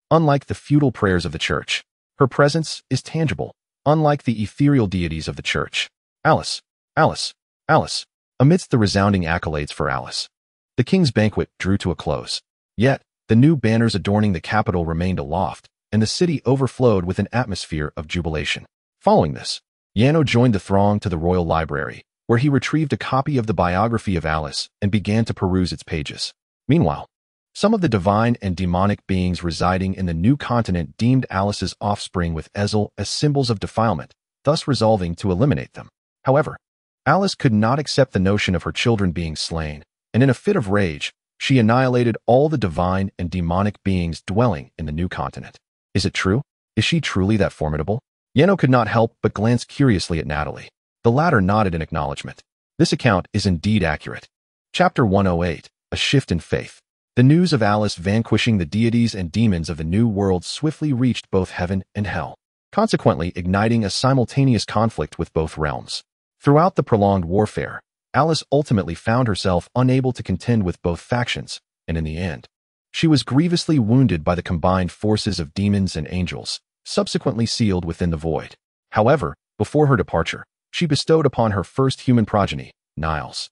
Unlike the futile prayers of the church, her presence is tangible, unlike the ethereal deities of the church. Alice, Alice, Alice. Amidst the resounding accolades for Alice, the king's banquet drew to a close. Yet, the new banners adorning the capital remained aloft, and the city overflowed with an atmosphere of jubilation. Following this, Yano joined the throng to the royal library, where he retrieved a copy of the biography of Alice and began to peruse its pages. Meanwhile, some of the divine and demonic beings residing in the new continent deemed Alice's offspring with Exiled as symbols of defilement, thus resolving to eliminate them. However, Alice could not accept the notion of her children being slain, and in a fit of rage, she annihilated all the divine and demonic beings dwelling in the new continent. Is it true? Is she truly that formidable? Yano could not help but glance curiously at Natalia. The latter nodded in acknowledgement. This account is indeed accurate. Chapter 108, A Shift in Faith. The news of Alice vanquishing the deities and demons of the new world swiftly reached both heaven and hell, consequently igniting a simultaneous conflict with both realms. Throughout the prolonged warfare, Alice ultimately found herself unable to contend with both factions, and in the end, she was grievously wounded by the combined forces of demons and angels, subsequently sealed within the void. However, before her departure, she bestowed upon her first human progeny, Niles,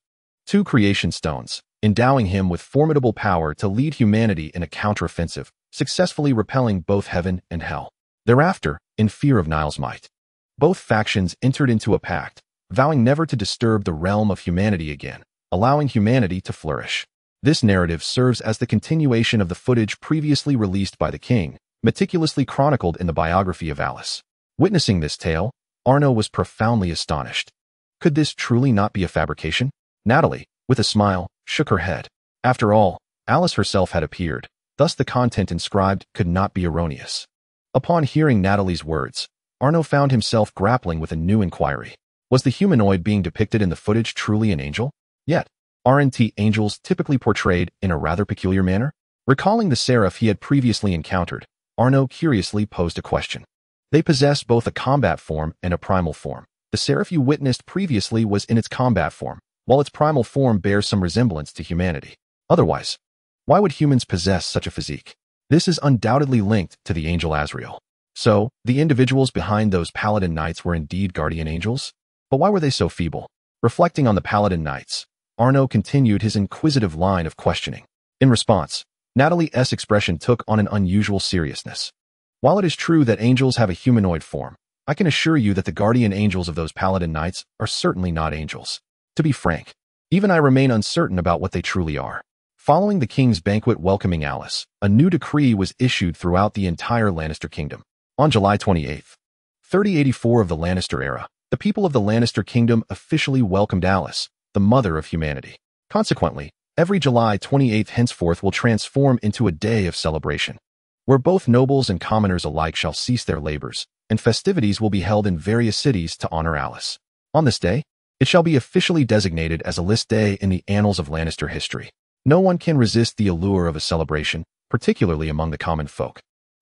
2 creation stones, endowing him with formidable power to lead humanity in a counteroffensive, successfully repelling both heaven and hell. Thereafter, in fear of Niall's might, both factions entered into a pact, vowing never to disturb the realm of humanity again, allowing humanity to flourish. This narrative serves as the continuation of the footage previously released by the king, meticulously chronicled in the biography of Alice. Witnessing this tale, Arno was profoundly astonished. Could this truly not be a fabrication? Natalie, with a smile, shook her head. After all, Alice herself had appeared, thus the content inscribed could not be erroneous. Upon hearing Natalie's words, Arno found himself grappling with a new inquiry. Was the humanoid being depicted in the footage truly an angel? Yet, aren't angels typically portrayed in a rather peculiar manner? Recalling the seraph he had previously encountered, Arno curiously posed a question. They possess both a combat form and a primal form. The seraph you witnessed previously was in its combat form, while its primal form bears some resemblance to humanity. Otherwise, why would humans possess such a physique? This is undoubtedly linked to the angel Azrael. So, the individuals behind those paladin knights were indeed guardian angels? But why were they so feeble? Reflecting on the paladin knights, Arno continued his inquisitive line of questioning. In response, Natalie's expression took on an unusual seriousness. While it is true that angels have a humanoid form, I can assure you that the guardian angels of those paladin knights are certainly not angels. To be frank, even I remain uncertain about what they truly are. Following the king's banquet welcoming Alice, a new decree was issued throughout the entire Lannister kingdom. On July 28, 3084 of the Lannister era, the people of the Lannister kingdom officially welcomed Alice, the mother of humanity. Consequently, every July 28th henceforth will transform into a day of celebration, where both nobles and commoners alike shall cease their labors, and festivities will be held in various cities to honor Alice. On this day, it shall be officially designated as a list day in the annals of Lannister history. No one can resist the allure of a celebration, particularly among the common folk,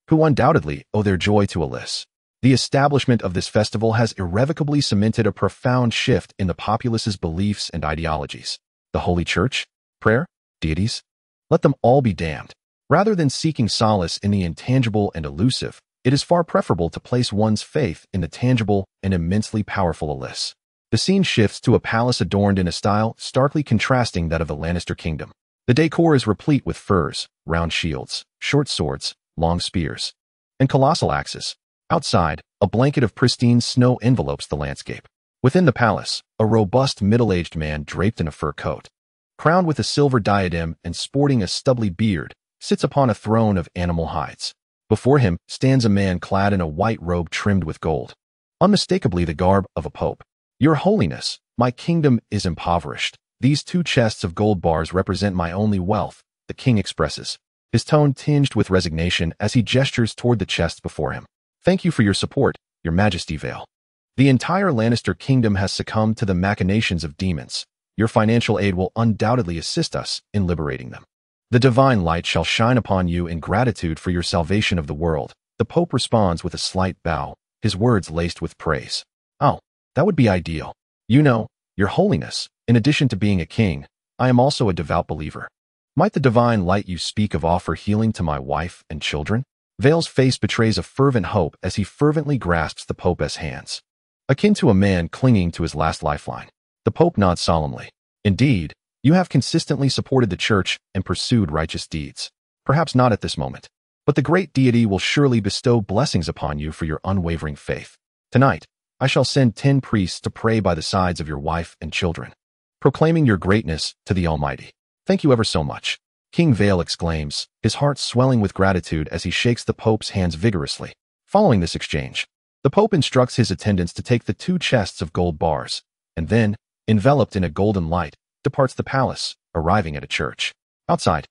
who undoubtedly owe their joy to Alice. The establishment of this festival has irrevocably cemented a profound shift in the populace's beliefs and ideologies. The Holy Church, prayer, deities, let them all be damned. Rather than seeking solace in the intangible and elusive, it is far preferable to place one's faith in the tangible and immensely powerful Alice. The scene shifts to a palace adorned in a style starkly contrasting that of the Lannister kingdom. The decor is replete with furs, round shields, short swords, long spears, and colossal axes. Outside, a blanket of pristine snow envelopes the landscape. Within the palace, a robust middle-aged man draped in a fur coat, crowned with a silver diadem and sporting a stubbly beard, sits upon a throne of animal hides. Before him stands a man clad in a white robe trimmed with gold, unmistakably the garb of a pope. Your Holiness, my kingdom is impoverished. These 2 chests of gold bars represent my only wealth, the king expresses, his tone tinged with resignation as he gestures toward the chests before him. Thank you for your support, your majesty Vale. The entire Lannister kingdom has succumbed to the machinations of demons. Your financial aid will undoubtedly assist us in liberating them. The divine light shall shine upon you in gratitude for your salvation of the world. The Pope responds with a slight bow, his words laced with praise. Oh, that would be ideal. You know, your Holiness, in addition to being a king, I am also a devout believer. Might the divine light you speak of offer healing to my wife and children? Vale's face betrays a fervent hope as he fervently grasps the Pope's hands, akin to a man clinging to his last lifeline. The Pope nods solemnly. Indeed, you have consistently supported the Church and pursued righteous deeds. Perhaps not at this moment, but the great deity will surely bestow blessings upon you for your unwavering faith. Tonight, I shall send 10 priests to pray by the sides of your wife and children, proclaiming your greatness to the Almighty. Thank you ever so much. King Vale exclaims, his heart swelling with gratitude as he shakes the Pope's hands vigorously. Following this exchange, the Pope instructs his attendants to take the 2 chests of gold bars, and then, enveloped in a golden light, departs the palace, arriving at a church. Outside,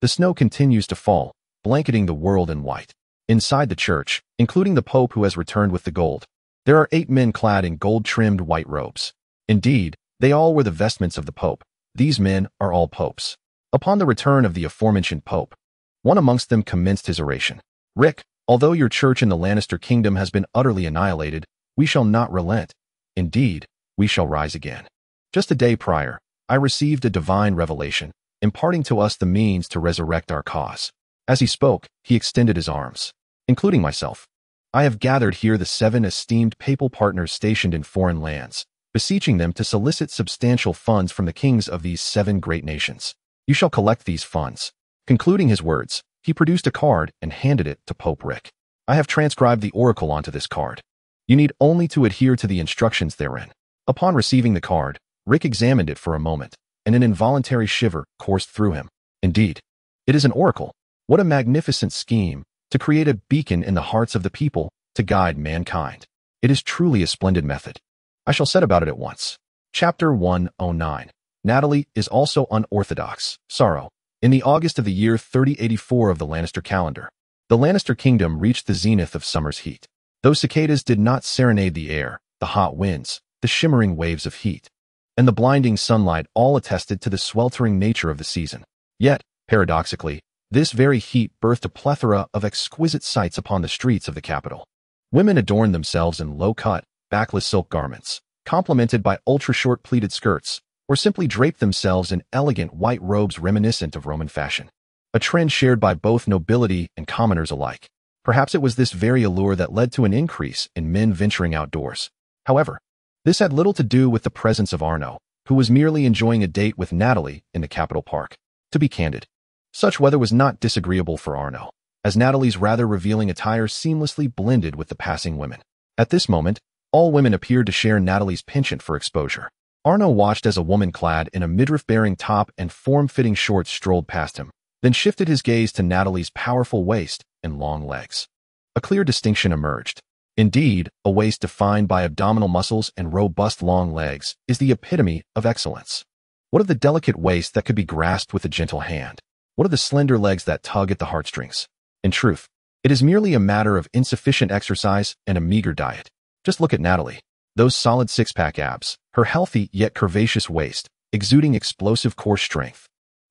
the snow continues to fall, blanketing the world in white. Inside the church, including the Pope who has returned with the gold, there are 8 men clad in gold-trimmed white robes. Indeed, they all wear the vestments of the Pope. These men are all popes. Upon the return of the aforementioned Pope, one amongst them commenced his oration. Rick, although your church in the Lannister kingdom has been utterly annihilated, we shall not relent. Indeed, we shall rise again. Just a day prior, I received a divine revelation, imparting to us the means to resurrect our cause. As he spoke, he extended his arms, including myself. I have gathered here the 7 esteemed papal partners stationed in foreign lands, beseeching them to solicit substantial funds from the kings of these 7 great nations. You shall collect these funds. Concluding his words, he produced a card and handed it to Pope Rick. I have transcribed the oracle onto this card. You need only to adhere to the instructions therein. Upon receiving the card, Rick examined it for a moment, and an involuntary shiver coursed through him. Indeed, it is an oracle. What a magnificent scheme to create a beacon in the hearts of the people to guide mankind. It is truly a splendid method. I shall set about it at once. Chapter 109. Natalie is also unorthodox. Sorrow. In the August of the year 3084 of the Lannister calendar, the Lannister kingdom reached the zenith of summer's heat. Those cicadas did not serenade the air, the hot winds, the shimmering waves of heat, and the blinding sunlight all attested to the sweltering nature of the season. Yet, paradoxically, this very heat birthed a plethora of exquisite sights upon the streets of the capital. Women adorned themselves in low-cut, backless silk garments, complemented by ultra-short pleated skirts, or simply draped themselves in elegant white robes reminiscent of Roman fashion, a trend shared by both nobility and commoners alike. Perhaps it was this very allure that led to an increase in men venturing outdoors. However, this had little to do with the presence of Arno, who was merely enjoying a date with Natalie in the capital park. To be candid, such weather was not disagreeable for Arno, as Natalie's rather revealing attire seamlessly blended with the passing women. At this moment, all women appeared to share Natalie's penchant for exposure. Arno watched as a woman clad in a midriff-bearing top and form-fitting shorts strolled past him, then shifted his gaze to Natalie's powerful waist and long legs. A clear distinction emerged. Indeed, a waist defined by abdominal muscles and robust long legs is the epitome of excellence. What of the delicate waist that could be grasped with a gentle hand? What of the slender legs that tug at the heartstrings? In truth, it is merely a matter of insufficient exercise and a meager diet. Just look at Natalie. Those solid six-pack abs, her healthy yet curvaceous waist, exuding explosive core strength.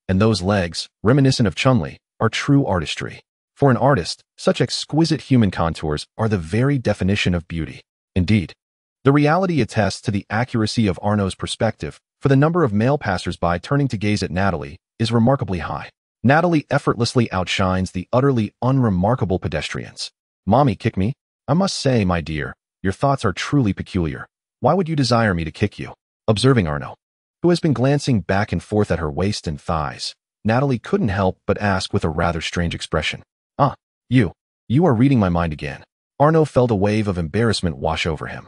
And those legs, reminiscent of Chun-Li, are true artistry. For an artist, such exquisite human contours are the very definition of beauty. Indeed, the reality attests to the accuracy of Arno's perspective, for the number of male passers-by turning to gaze at Natalie is remarkably high. Natalie effortlessly outshines the utterly unremarkable pedestrians. Mommy, kick me? I must say, my dear, your thoughts are truly peculiar. Why would you desire me to kick you? Observing Arno, who has been glancing back and forth at her waist and thighs, Natalie couldn't help but ask with a rather strange expression. Ah, you are reading my mind again. Arno felt a wave of embarrassment wash over him,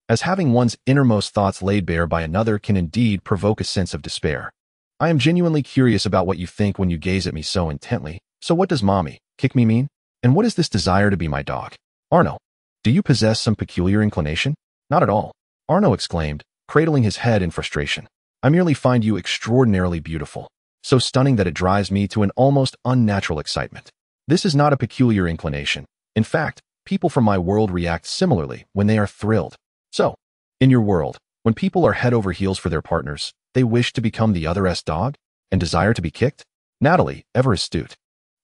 as having one's innermost thoughts laid bare by another can indeed provoke a sense of despair. I am genuinely curious about what you think when you gaze at me so intently. So what does mommy, kick me mean? And what is this desire to be my dog? Arno, do you possess some peculiar inclination? Not at all, Arno exclaimed, cradling his head in frustration. I merely find you extraordinarily beautiful, so stunning that it drives me to an almost unnatural excitement. This is not a peculiar inclination. In fact, people from my world react similarly when they are thrilled. So, in your world, when people are head over heels for their partners, they wish to become the other's dog and desire to be kicked? Natalie, ever astute,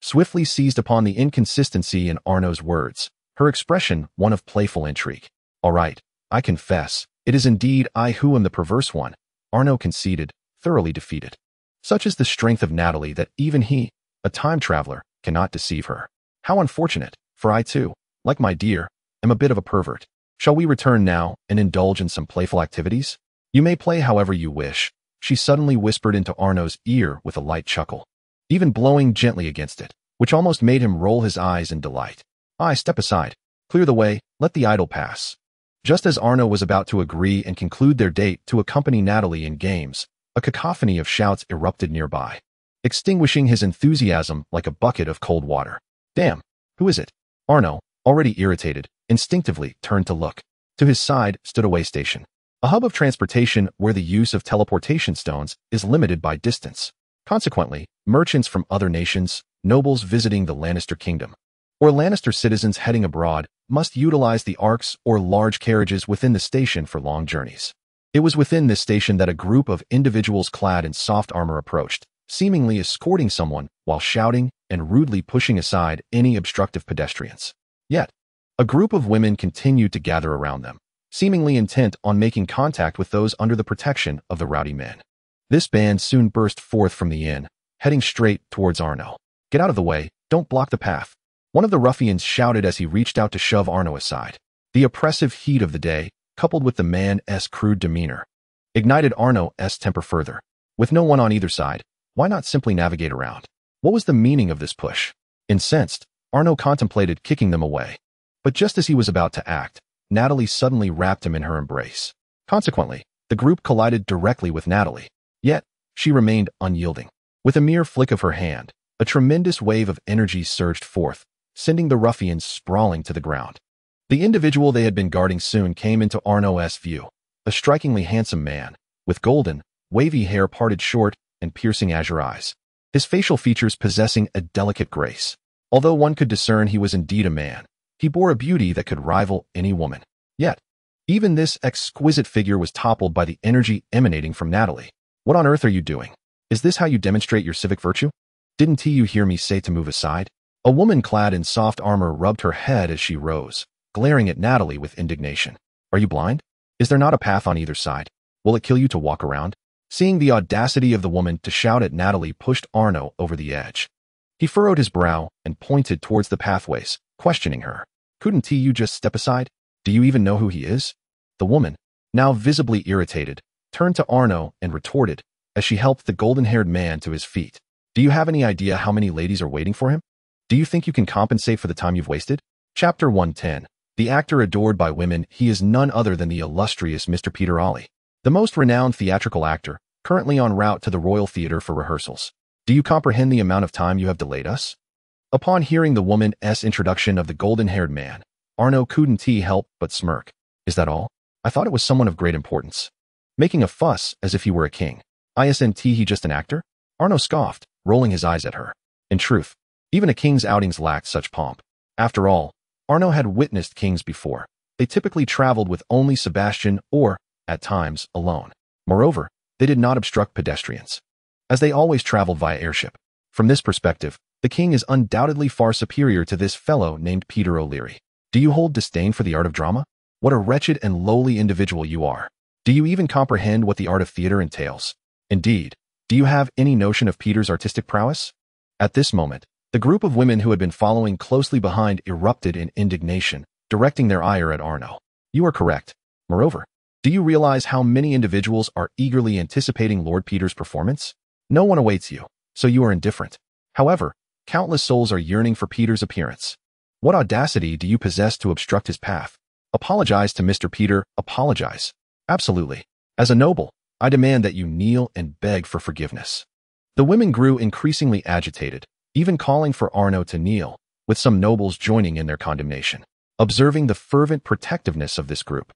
swiftly seized upon the inconsistency in Arno's words, her expression one of playful intrigue. All right, I confess, it is indeed I who am the perverse one, Arno conceded, thoroughly defeated. Such is the strength of Natalie that even he, a time traveler, cannot deceive her. How unfortunate, for I too, like my dear, am a bit of a pervert. Shall we return now and indulge in some playful activities? You may play however you wish, she suddenly whispered into Arno's ear with a light chuckle, even blowing gently against it, which almost made him roll his eyes in delight. I step aside. Clear the way, let the idol pass. Just as Arno was about to agree and conclude their date to accompany Natalie in games, a cacophony of shouts erupted nearby, extinguishing his enthusiasm like a bucket of cold water. Damn, who is it? Arno, already irritated, instinctively turned to look. To his side stood a way station, a hub of transportation where the use of teleportation stones is limited by distance. Consequently, merchants from other nations, nobles visiting the Lannister kingdom, or Lannister citizens heading abroad must utilize the arcs or large carriages within the station for long journeys. It was within this station that a group of individuals clad in soft armor approached, seemingly escorting someone while shouting and rudely pushing aside any obstructive pedestrians. Yet, a group of women continued to gather around them, seemingly intent on making contact with those under the protection of the rowdy men. This band soon burst forth from the inn, heading straight towards Arno. Get out of the way, don't block the path, one of the ruffians shouted as he reached out to shove Arno aside. The oppressive heat of the day, coupled with the man's crude demeanor, ignited Arno's temper further. With no one on either side, Why not simply navigate around? What was the meaning of this push? Incensed, Arno contemplated kicking them away. But just as he was about to act, Natalie suddenly wrapped him in her embrace. Consequently, the group collided directly with Natalie. Yet, she remained unyielding. With a mere flick of her hand, a tremendous wave of energy surged forth, sending the ruffians sprawling to the ground. The individual they had been guarding soon came into Arno's view, a strikingly handsome man, with golden, wavy hair parted short and piercing azure eyes, his facial features possessing a delicate grace. Although one could discern he was indeed a man, he bore a beauty that could rival any woman. Yet, even this exquisite figure was toppled by the energy emanating from Natalie. What on earth are you doing? Is this how you demonstrate your civic virtue? Didn't you hear me say to move aside? A woman clad in soft armor rubbed her head as she rose, glaring at Natalie with indignation. Are you blind? Is there not a path on either side? Will it kill you to walk around? Seeing the audacity of the woman to shout at Natalie pushed Arno over the edge. He furrowed his brow and pointed towards the pathways, questioning her. Couldn't you just step aside? Do you even know who he is? The woman, now visibly irritated, turned to Arno and retorted, as she helped the golden-haired man to his feet. Do you have any idea how many ladies are waiting for him? Do you think you can compensate for the time you've wasted? Chapter 110. The actor adored by women, he is none other than the illustrious Mr. Peter Ollie, the most renowned theatrical actor, currently en route to the Royal Theatre for rehearsals. Do you comprehend the amount of time you have delayed us? Upon hearing the woman's introduction of the golden-haired man, Arno couldn't help but smirk. Is that all? I thought it was someone of great importance. Making a fuss as if he were a king. Isn't he just an actor? Arno scoffed, rolling his eyes at her. In truth, even a king's outings lacked such pomp. After all, Arno had witnessed kings before. They typically traveled with only Sebastian or, at times, alone. Moreover, they did not obstruct pedestrians, as they always traveled via airship. From this perspective, the king is undoubtedly far superior to this fellow named Peter O'Leary. Do you hold disdain for the art of drama? What a wretched and lowly individual you are. Do you even comprehend what the art of theater entails? Indeed, do you have any notion of Peter's artistic prowess? At this moment, the group of women who had been following closely behind erupted in indignation, directing their ire at Arno. You are correct. Moreover, do you realize how many individuals are eagerly anticipating Lord Peter's performance? No one awaits you, so you are indifferent. However, countless souls are yearning for Peter's appearance. What audacity do you possess to obstruct his path? Apologize to Mr. Peter, apologize. Absolutely. As a noble, I demand that you kneel and beg for forgiveness. The women grew increasingly agitated, even calling for Arno to kneel, with some nobles joining in their condemnation. Observing the fervent protectiveness of this group,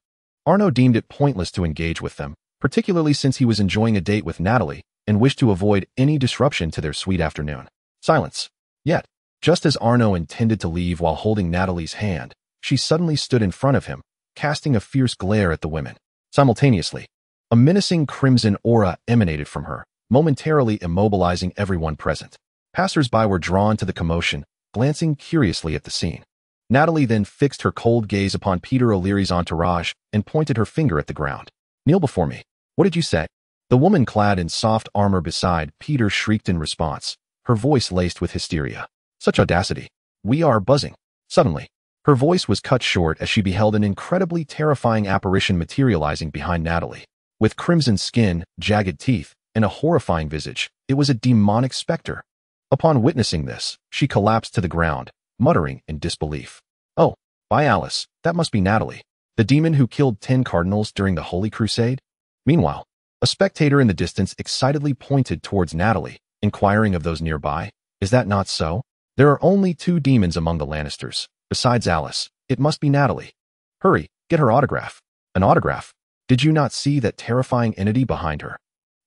Arno deemed it pointless to engage with them, particularly since he was enjoying a date with Natalie and wished to avoid any disruption to their sweet afternoon. Silence. Yet, just as Arno intended to leave while holding Natalie's hand, she suddenly stood in front of him, casting a fierce glare at the women. Simultaneously, a menacing crimson aura emanated from her, momentarily immobilizing everyone present. Passers-by were drawn to the commotion, glancing curiously at the scene. Natalie then fixed her cold gaze upon Peter O'Leary's entourage and pointed her finger at the ground. Kneel before me. What did you say? The woman clad in soft armor beside Peter shrieked in response, her voice laced with hysteria. Such audacity. We are buzzing. Suddenly, her voice was cut short as she beheld an incredibly terrifying apparition materializing behind Natalie. With crimson skin, jagged teeth, and a horrifying visage, it was a demonic specter. Upon witnessing this, she collapsed to the ground, muttering in disbelief. Oh, by Alice, that must be Natalie, the demon who killed 10 cardinals during the Holy Crusade? Meanwhile, a spectator in the distance excitedly pointed towards Natalie, inquiring of those nearby, is that not so? There are only 2 demons among the Lannisters. Besides Alice, it must be Natalie. Hurry, get her autograph. An autograph? Did you not see that terrifying entity behind her?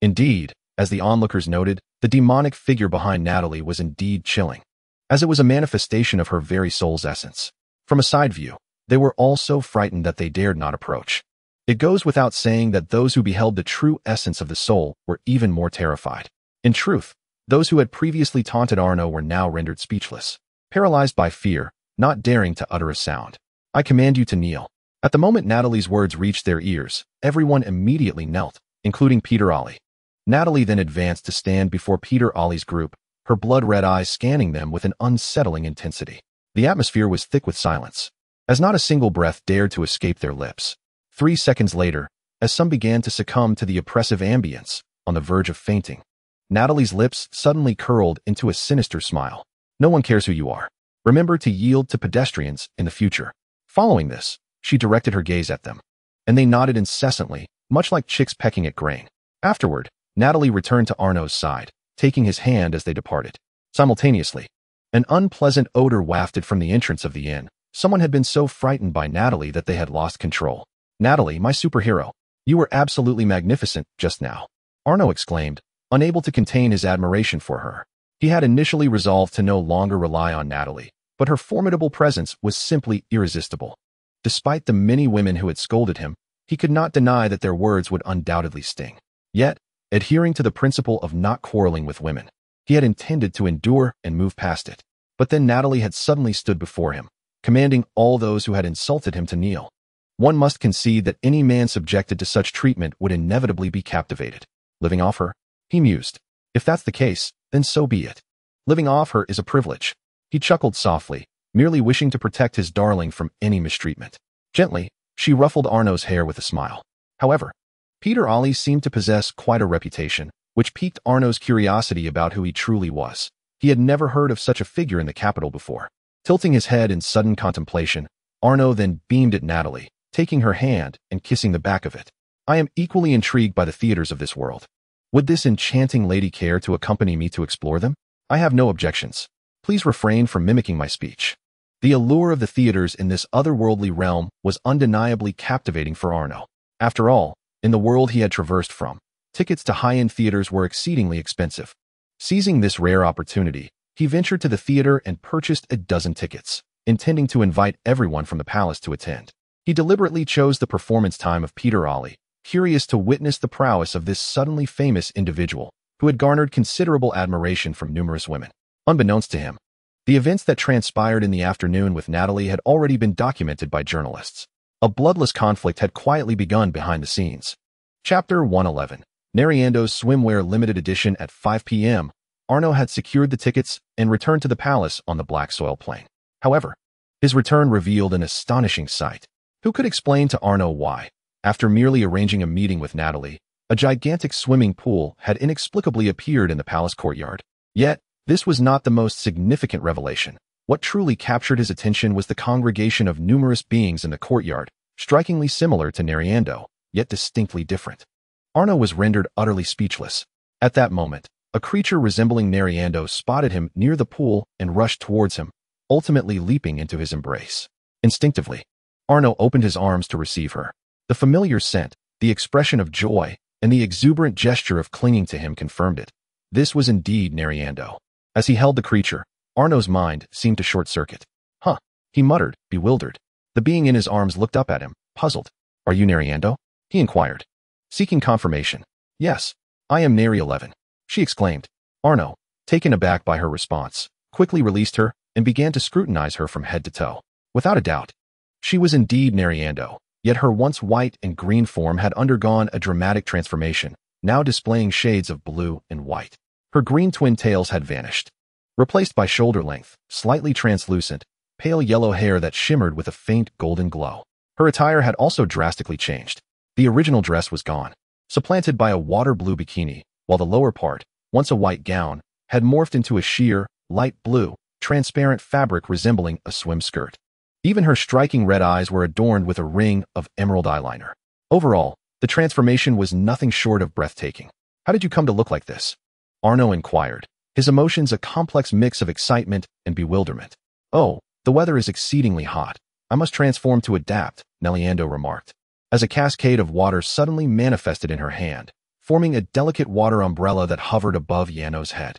Indeed, as the onlookers noted, the demonic figure behind Natalie was indeed chilling, as it was a manifestation of her very soul's essence. From a side view, they were all so frightened that they dared not approach. It goes without saying that those who beheld the true essence of the soul were even more terrified. In truth, those who had previously taunted Arno were now rendered speechless, paralyzed by fear, not daring to utter a sound. I command you to kneel. At the moment Natalie's words reached their ears, everyone immediately knelt, including Peter Ollie. Natalie then advanced to stand before Peter Ollie's group, her blood-red eyes scanning them with an unsettling intensity. The atmosphere was thick with silence, as not a single breath dared to escape their lips. 3 seconds later, as some began to succumb to the oppressive ambience, on the verge of fainting, Natalie's lips suddenly curled into a sinister smile. No one cares who you are. Remember to yield to pedestrians in the future. Following this, she directed her gaze at them, and they nodded incessantly, much like chicks pecking at grain. Afterward, Natalie returned to Arno's side, taking his hand as they departed. Simultaneously, an unpleasant odor wafted from the entrance of the inn. Someone had been so frightened by Natalie that they had lost control. Natalie, my superhero, you were absolutely magnificent just now, Arno exclaimed, unable to contain his admiration for her. He had initially resolved to no longer rely on Natalie, but her formidable presence was simply irresistible. Despite the many women who had scolded him, he could not deny that their words would undoubtedly sting. Yet, adhering to the principle of not quarreling with women, he had intended to endure and move past it. But then Natalie had suddenly stood before him, commanding all those who had insulted him to kneel. One must concede that any man subjected to such treatment would inevitably be captivated. Living off her? He mused. If that's the case, then so be it. Living off her is a privilege. He chuckled softly, merely wishing to protect his darling from any mistreatment. Gently, she ruffled Arno's hair with a smile. However, Peter Ollie seemed to possess quite a reputation, which piqued Arno's curiosity about who he truly was. He had never heard of such a figure in the capital before. Tilting his head in sudden contemplation, Arno then beamed at Natalie, taking her hand and kissing the back of it. I am equally intrigued by the theaters of this world. Would this enchanting lady care to accompany me to explore them? I have no objections. Please refrain from mimicking my speech. The allure of the theaters in this otherworldly realm was undeniably captivating for Arno. After all, in the world he had traversed from, tickets to high-end theaters were exceedingly expensive. Seizing this rare opportunity, he ventured to the theater and purchased a dozen tickets, intending to invite everyone from the palace to attend. He deliberately chose the performance time of Peter Ollie, curious to witness the prowess of this suddenly famous individual, who had garnered considerable admiration from numerous women. Unbeknownst to him, the events that transpired in the afternoon with Natalie had already been documented by journalists. A bloodless conflict had quietly begun behind the scenes. Chapter 111. Nariando's Swimwear Limited Edition. At 5 p.m., Arno had secured the tickets and returned to the palace on the black soil plain. However, his return revealed an astonishing sight. Who could explain to Arno why, after merely arranging a meeting with Natalie, a gigantic swimming pool had inexplicably appeared in the palace courtyard? Yet, this was not the most significant revelation. What truly captured his attention was the congregation of numerous beings in the courtyard, strikingly similar to Nariando, yet distinctly different. Arno was rendered utterly speechless. At that moment, a creature resembling Nariando spotted him near the pool and rushed towards him, ultimately leaping into his embrace. Instinctively, Arno opened his arms to receive her. The familiar scent, the expression of joy, and the exuberant gesture of clinging to him confirmed it. This was indeed Nariando. As he held the creature, Arno's mind seemed to short-circuit. Huh, he muttered, bewildered. The being in his arms looked up at him, puzzled. Are you Nariando? He inquired, seeking confirmation. Yes, I am Nary 11, she exclaimed. Arno, taken aback by her response, quickly released her and began to scrutinize her from head to toe. Without a doubt, she was indeed Nariando, yet her once white and green form had undergone a dramatic transformation, now displaying shades of blue and white. Her green twin tails had vanished, replaced by shoulder-length, slightly translucent, pale yellow hair that shimmered with a faint golden glow. Her attire had also drastically changed. The original dress was gone, supplanted by a water blue bikini, while the lower part, once a white gown, had morphed into a sheer, light blue, transparent fabric resembling a swim skirt. Even her striking red eyes were adorned with a ring of emerald eyeliner. Overall, the transformation was nothing short of breathtaking. How did you come to look like this? Arno inquired, his emotions a complex mix of excitement and bewilderment. Oh, the weather is exceedingly hot. I must transform to adapt, Naliando remarked, as a cascade of water suddenly manifested in her hand, forming a delicate water umbrella that hovered above Yano's head.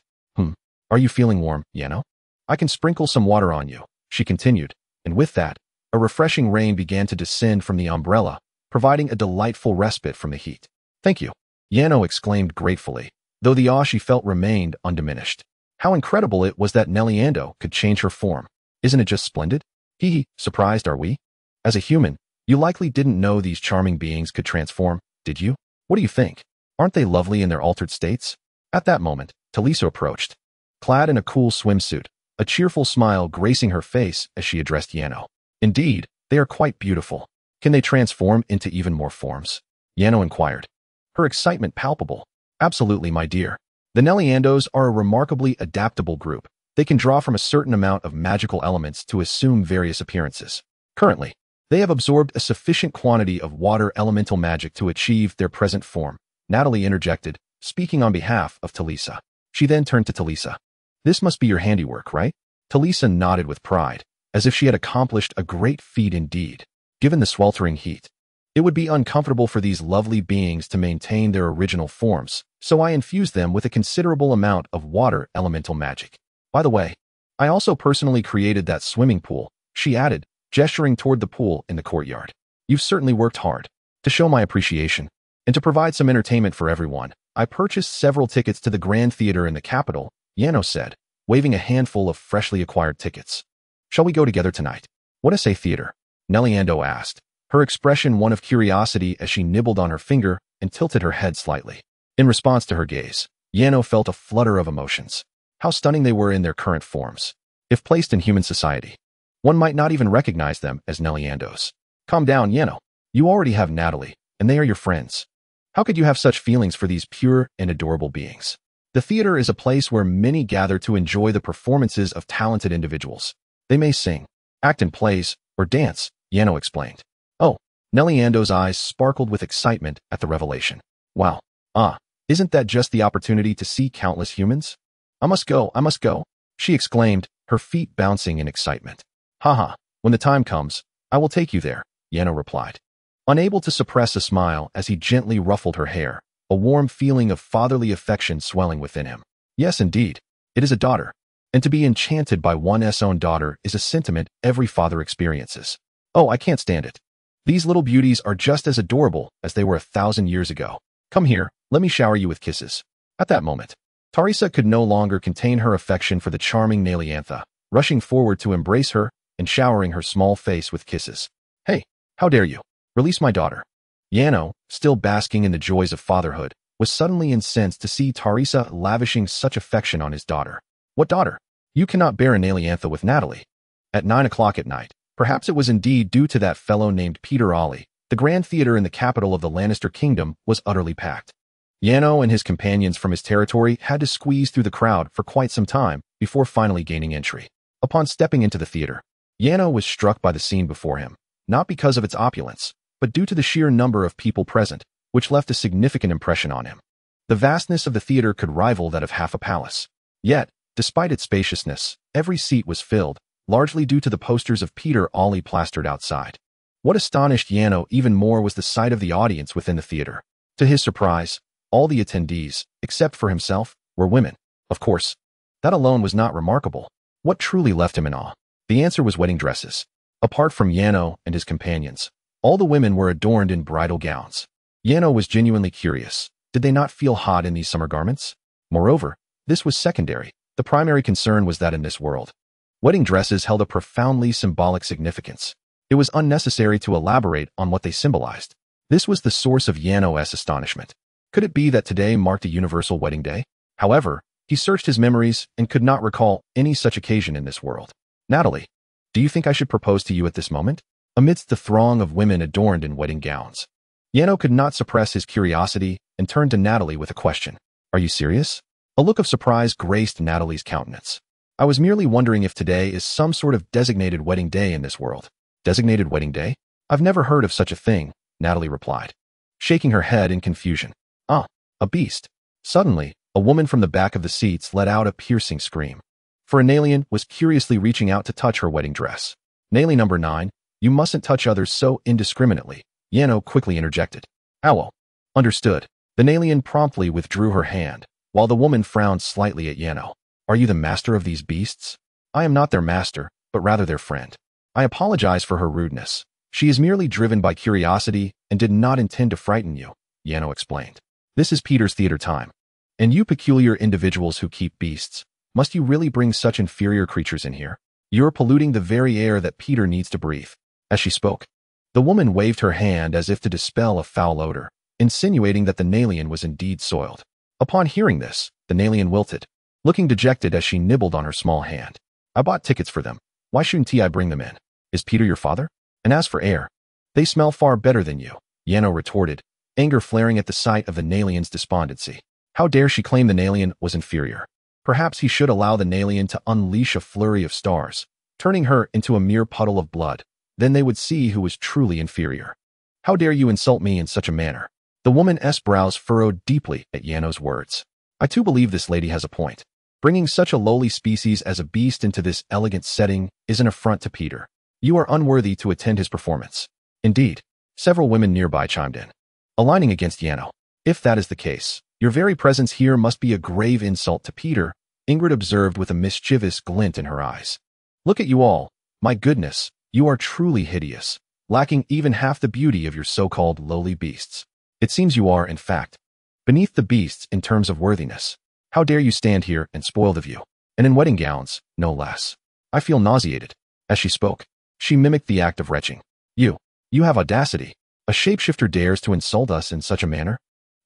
Are you feeling warm, Yano? I can sprinkle some water on you, she continued, and with that, a refreshing rain began to descend from the umbrella, providing a delightful respite from the heat. Thank you, Yano exclaimed gratefully, though the awe she felt remained undiminished. How incredible it was that Neliando could change her form. Isn't it just splendid? Surprised are we? As a human, you likely didn't know these charming beings could transform, did you? What do you think? Aren't they lovely in their altered states? At that moment, Taliso approached, clad in a cool swimsuit, a cheerful smile gracing her face as she addressed Yano. Indeed, they are quite beautiful. Can they transform into even more forms? Yano inquired, her excitement palpable. Absolutely, my dear. The Nelliandos are a remarkably adaptable group. They can draw from a certain amount of magical elements to assume various appearances. Currently, they have absorbed a sufficient quantity of water elemental magic to achieve their present form, Natalie interjected, speaking on behalf of Talisa. She then turned to Talisa. This must be your handiwork, right? Talisa nodded with pride, as if she had accomplished a great feat indeed. Given the sweltering heat, it would be uncomfortable for these lovely beings to maintain their original forms, so I infused them with a considerable amount of water elemental magic. By the way, I also personally created that swimming pool, she added, gesturing toward the pool in the courtyard. You've certainly worked hard. To show my appreciation, and to provide some entertainment for everyone, I purchased several tickets to the Grand Theater in the capital, Yano said, waving a handful of freshly acquired tickets. Shall we go together tonight? What a say theater? Nelliando asked, her expression one of curiosity as she nibbled on her finger and tilted her head slightly. In response to her gaze, Yano felt a flutter of emotions. How stunning they were in their current forms. If placed in human society, one might not even recognize them as Nelliandos. Calm down, Yano. You already have Natalie, and they are your friends. How could you have such feelings for these pure and adorable beings? The theater is a place where many gather to enjoy the performances of talented individuals. They may sing, act in plays, or dance, Yano explained. Oh, Nelliando's eyes sparkled with excitement at the revelation. Wow. Isn't that just the opportunity to see countless humans? I must go, she exclaimed, her feet bouncing in excitement. Haha, when the time comes, I will take you there, Yano replied. Unable to suppress a smile as he gently ruffled her hair, a warm feeling of fatherly affection swelling within him. Yes, indeed, it is a daughter, and to be enchanted by one's own daughter is a sentiment every father experiences. Oh, I can't stand it. These little beauties are just as adorable as they were 1,000 years ago. Come here, let me shower you with kisses. At that moment, Tarisa could no longer contain her affection for the charming Naliantha, rushing forward to embrace her and showering her small face with kisses. Hey, how dare you? Release my daughter. Yano, still basking in the joys of fatherhood, was suddenly incensed to see Tarisa lavishing such affection on his daughter. What daughter? You cannot bear a Naliantha with Natalie. At 9 o'clock at night, perhaps it was indeed due to that fellow named Peter Ollie, the Grand Theater in the capital of the Lannister Kingdom was utterly packed. Yano and his companions from his territory had to squeeze through the crowd for quite some time before finally gaining entry. Upon stepping into the theater, Yano was struck by the scene before him, not because of its opulence, but due to the sheer number of people present, which left a significant impression on him. The vastness of the theater could rival that of half a palace. Yet, despite its spaciousness, every seat was filled, largely due to the posters of Peter Ollie plastered outside. What astonished Yano even more was the sight of the audience within the theater. To his surprise, all the attendees, except for himself, were women. Of course, that alone was not remarkable. What truly left him in awe? The answer was wedding dresses. Apart from Yano and his companions, all the women were adorned in bridal gowns. Yano was genuinely curious. Did they not feel hot in these summer garments? Moreover, this was secondary. The primary concern was that in this world, wedding dresses held a profoundly symbolic significance. It was unnecessary to elaborate on what they symbolized. This was the source of Yano's astonishment. Could it be that today marked a universal wedding day? However, he searched his memories and could not recall any such occasion in this world. Natalie, do you think I should propose to you at this moment? Amidst the throng of women adorned in wedding gowns, Yano could not suppress his curiosity and turned to Natalie with a question. Are you serious? A look of surprise graced Natalie's countenance. I was merely wondering if today is some sort of designated wedding day in this world. Designated wedding day? I've never heard of such a thing, Natalie replied, shaking her head in confusion. A beast. Suddenly, a woman from the back of the seats let out a piercing scream. For an alien was curiously reaching out to touch her wedding dress. Nally number 9, you mustn't touch others so indiscriminately, Yano quickly interjected. Ow. Understood. The Nalian promptly withdrew her hand, while the woman frowned slightly at Yano. Are you the master of these beasts? I am not their master, but rather their friend. I apologize for her rudeness. She is merely driven by curiosity and did not intend to frighten you, Yano explained. This is Peter's theater time. And you peculiar individuals who keep beasts, must you really bring such inferior creatures in here? You're polluting the very air that Peter needs to breathe. As she spoke, the woman waved her hand as if to dispel a foul odor, insinuating that the Nalian was indeed soiled. Upon hearing this, the Nalian wilted, looking dejected as she nibbled on her small hand. I bought tickets for them. Why shouldn't I bring them in? Is Peter your father? And as for air, they smell far better than you, Yano retorted, anger flaring at the sight of the Nalian's despondency. How dare she claim the Nalian was inferior? Perhaps he should allow the Nalian to unleash a flurry of stars, turning her into a mere puddle of blood. Then they would see who was truly inferior. How dare you insult me in such a manner? The woman's brows furrowed deeply at Yano's words. I too believe this lady has a point. Bringing such a lowly species as a beast into this elegant setting is an affront to Peter. You are unworthy to attend his performance. Indeed, several women nearby chimed in, aligning against Yano. If that is the case, your very presence here must be a grave insult to Peter, Ingrid observed with a mischievous glint in her eyes. Look at you all. My goodness, you are truly hideous, lacking even half the beauty of your so-called lowly beasts. It seems you are, in fact, beneath the beasts in terms of worthiness. How dare you stand here and spoil the view? And in wedding gowns, no less. I feel nauseated. As she spoke, she mimicked the act of retching. You have audacity. A shapeshifter dares to insult us in such a manner?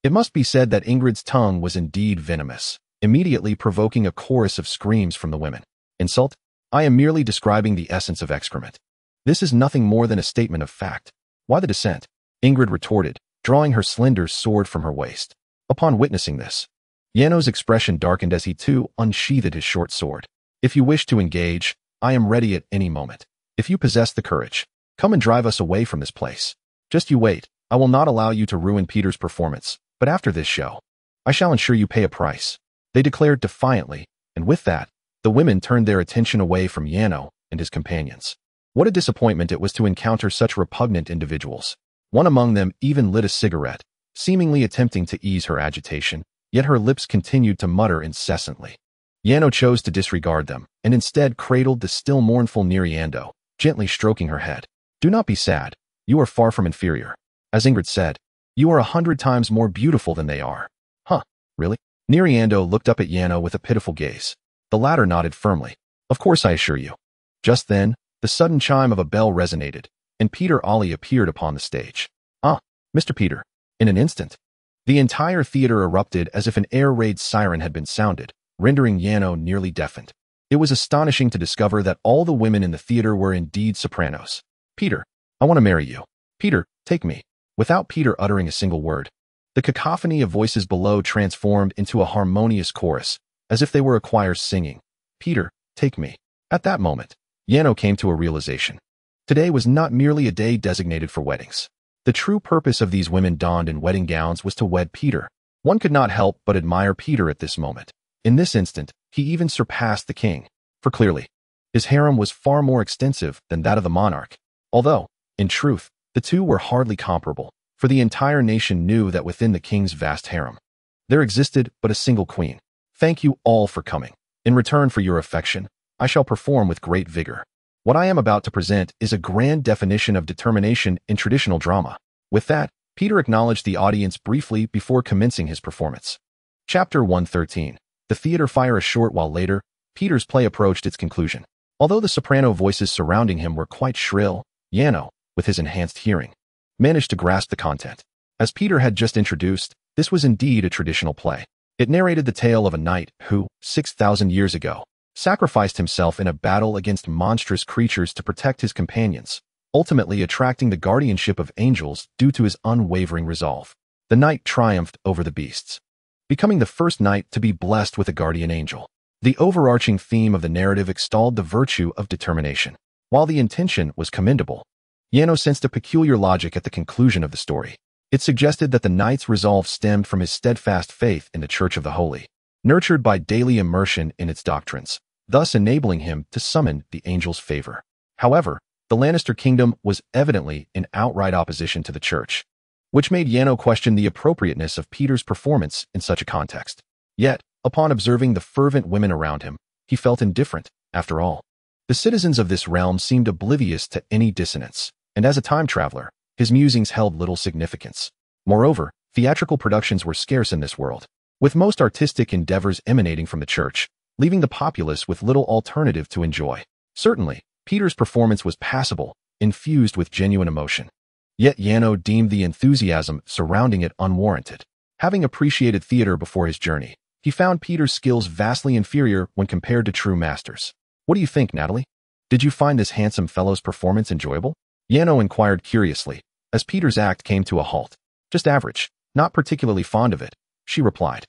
It must be said that Ingrid's tongue was indeed venomous, immediately provoking a chorus of screams from the women. Insult? I am merely describing the essence of excrement. This is nothing more than a statement of fact. Why the dissent? Ingrid retorted, drawing her slender sword from her waist. Upon witnessing this, Yano's expression darkened as he too unsheathed his short sword. If you wish to engage, I am ready at any moment. If you possess the courage, come and drive us away from this place. Just you wait. I will not allow you to ruin Peter's performance, but after this show, I shall ensure you pay a price. They declared defiantly, and with that, the women turned their attention away from Yano and his companions. What a disappointment it was to encounter such repugnant individuals. One among them even lit a cigarette, seemingly attempting to ease her agitation, yet her lips continued to mutter incessantly. Yano chose to disregard them, and instead cradled the still mournful Neriando, gently stroking her head. Do not be sad. You are far from inferior. As Ingrid said, you are 100 times more beautiful than they are. Huh, really? Neriando looked up at Yano with a pitiful gaze. The latter nodded firmly. Of course, I assure you. Just then, the sudden chime of a bell resonated, and Peter Ollie appeared upon the stage. Ah, Mr. Peter. In an instant, the entire theater erupted as if an air raid siren had been sounded, rendering Yano nearly deafened. It was astonishing to discover that all the women in the theater were indeed sopranos. Peter, I want to marry you. Peter, take me. Without Peter uttering a single word, the cacophony of voices below transformed into a harmonious chorus, as if they were a choir singing, Peter, take me. At that moment, Yano came to a realization. Today was not merely a day designated for weddings. The true purpose of these women donned in wedding gowns was to wed Peter. One could not help but admire Peter at this moment. In this instant, he even surpassed the king, for clearly, his harem was far more extensive than that of the monarch. Although, in truth, the two were hardly comparable, for the entire nation knew that within the king's vast harem, there existed but a single queen. Thank you all for coming. In return for your affection, I shall perform with great vigor. What I am about to present is a grand definition of determination in traditional drama. With that, Peter acknowledged the audience briefly before commencing his performance. Chapter 113. The theater fire. A short while later, Peter's play approached its conclusion. Although the soprano voices surrounding him were quite shrill, Yano, with his enhanced hearing, managed to grasp the content. As Peter had just introduced, this was indeed a traditional play. It narrated the tale of a knight who, 6,000 years ago, sacrificed himself in a battle against monstrous creatures to protect his companions, ultimately attracting the guardianship of angels due to his unwavering resolve. The knight triumphed over the beasts, becoming the first knight to be blessed with a guardian angel. The overarching theme of the narrative extolled the virtue of determination. While the intention was commendable, Yano sensed a peculiar logic at the conclusion of the story. It suggested that the knight's resolve stemmed from his steadfast faith in the Church of the Holy, nurtured by daily immersion in its doctrines, thus enabling him to summon the angel's favor. However, the Lannister kingdom was evidently in outright opposition to the church, which made Yano question the appropriateness of Peter's performance in such a context. Yet, upon observing the fervent women around him, he felt indifferent. After all, the citizens of this realm seemed oblivious to any dissonance, and as a time traveler, his musings held little significance. Moreover, theatrical productions were scarce in this world, with most artistic endeavors emanating from the church, leaving the populace with little alternative to enjoy. Certainly, Peter's performance was passable, infused with genuine emotion. Yet Yano deemed the enthusiasm surrounding it unwarranted. Having appreciated theater before his journey, he found Peter's skills vastly inferior when compared to true masters. What do you think, Natalie? Did you find this handsome fellow's performance enjoyable? Yano inquired curiously, as Peter's act came to a halt. Just average, not particularly fond of it, she replied.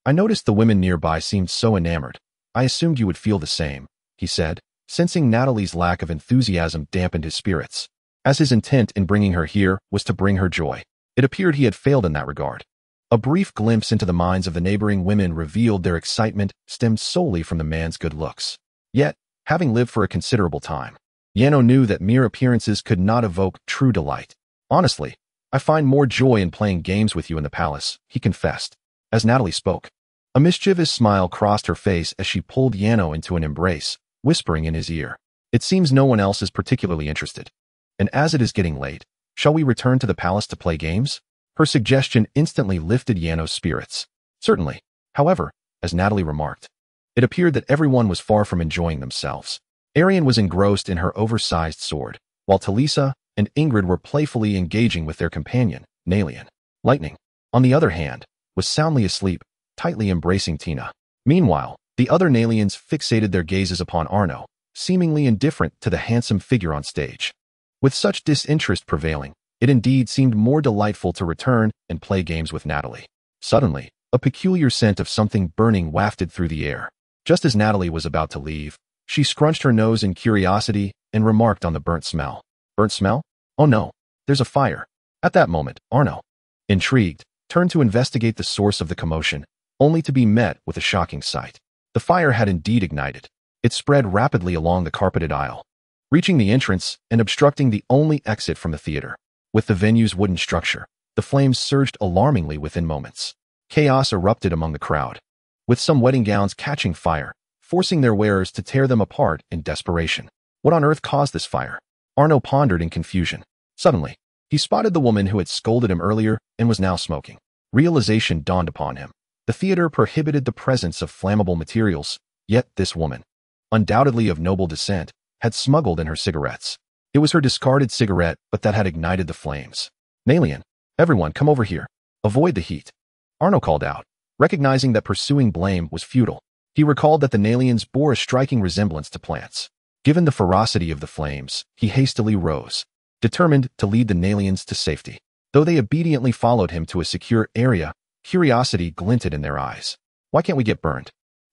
I noticed the women nearby seemed so enamored. I assumed you would feel the same, he said, sensing Natalie's lack of enthusiasm dampened his spirits. As his intent in bringing her here was to bring her joy, it appeared he had failed in that regard. A brief glimpse into the minds of the neighboring women revealed their excitement stemmed solely from the man's good looks. Yet, having lived for a considerable time, Yano knew that mere appearances could not evoke true delight. Honestly, I find more joy in playing games with you in the palace, he confessed. As Natalie spoke, a mischievous smile crossed her face as she pulled Yano into an embrace, whispering in his ear, "It seems no one else is particularly interested. And as it is getting late, shall we return to the palace to play games?" Her suggestion instantly lifted Yano's spirits. Certainly. However, as Natalie remarked, it appeared that everyone was far from enjoying themselves. Arian was engrossed in her oversized sword, while Talisa and Ingrid were playfully engaging with their companion, Nalian. Lightning, on the other hand, was soundly asleep, tightly embracing Tina. Meanwhile, the other Nalians fixated their gazes upon Arno, seemingly indifferent to the handsome figure on stage. With such disinterest prevailing, it indeed seemed more delightful to return and play games with Natalie. Suddenly, a peculiar scent of something burning wafted through the air. Just as Natalie was about to leave, she scrunched her nose in curiosity and remarked on the burnt smell. Burnt smell? Oh no, there's a fire. At that moment, Arno, intrigued, turned to investigate the source of the commotion, only to be met with a shocking sight. The fire had indeed ignited. It spread rapidly along the carpeted aisle, reaching the entrance and obstructing the only exit from the theater. With the venue's wooden structure, the flames surged alarmingly within moments. Chaos erupted among the crowd, with some wedding gowns catching fire, forcing their wearers to tear them apart in desperation. What on earth caused this fire? Arno pondered in confusion. Suddenly, he spotted the woman who had scolded him earlier and was now smoking. Realization dawned upon him. The theater prohibited the presence of flammable materials, yet this woman, undoubtedly of noble descent, had smuggled in her cigarettes. It was her discarded cigarette, but that had ignited the flames. Nalian, everyone come over here. Avoid the heat. Arno called out, recognizing that pursuing blame was futile. He recalled that the Nalians bore a striking resemblance to plants. Given the ferocity of the flames, he hastily rose, determined to lead the Nalians to safety. Though they obediently followed him to a secure area, curiosity glinted in their eyes. Why can't we get burned?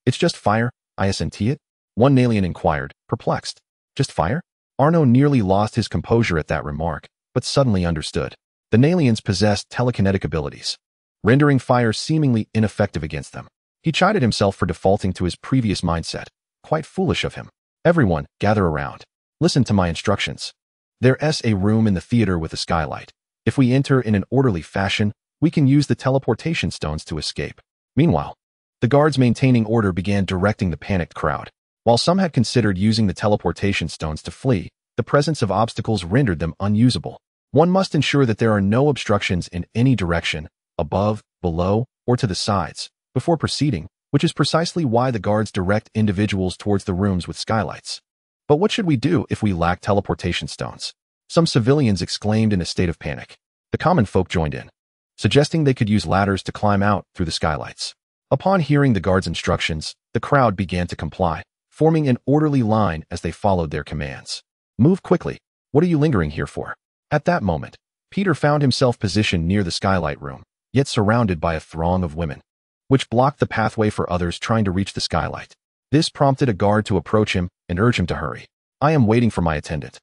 It's just fire, isn't it? One Nalian inquired, perplexed. Just fire? Arno nearly lost his composure at that remark, but suddenly understood. The Nalians possessed telekinetic abilities, rendering fire seemingly ineffective against them. He chided himself for defaulting to his previous mindset. Quite foolish of him. Everyone, gather around. Listen to my instructions. There's a room in the theater with a skylight. If we enter in an orderly fashion, we can use the teleportation stones to escape. Meanwhile, the guards maintaining order began directing the panicked crowd. While some had considered using the teleportation stones to flee, the presence of obstacles rendered them unusable. One must ensure that there are no obstructions in any direction, above, below, or to the sides, before proceeding, which is precisely why the guards direct individuals towards the rooms with skylights. But what should we do if we lack teleportation stones? Some civilians exclaimed in a state of panic. The common folk joined in, suggesting they could use ladders to climb out through the skylights. Upon hearing the guards' instructions, the crowd began to comply, forming an orderly line as they followed their commands. Move quickly. What are you lingering here for? At that moment, Peter found himself positioned near the skylight room, yet surrounded by a throng of women, which blocked the pathway for others trying to reach the skylight. This prompted a guard to approach him and urge him to hurry. I am waiting for my attendant.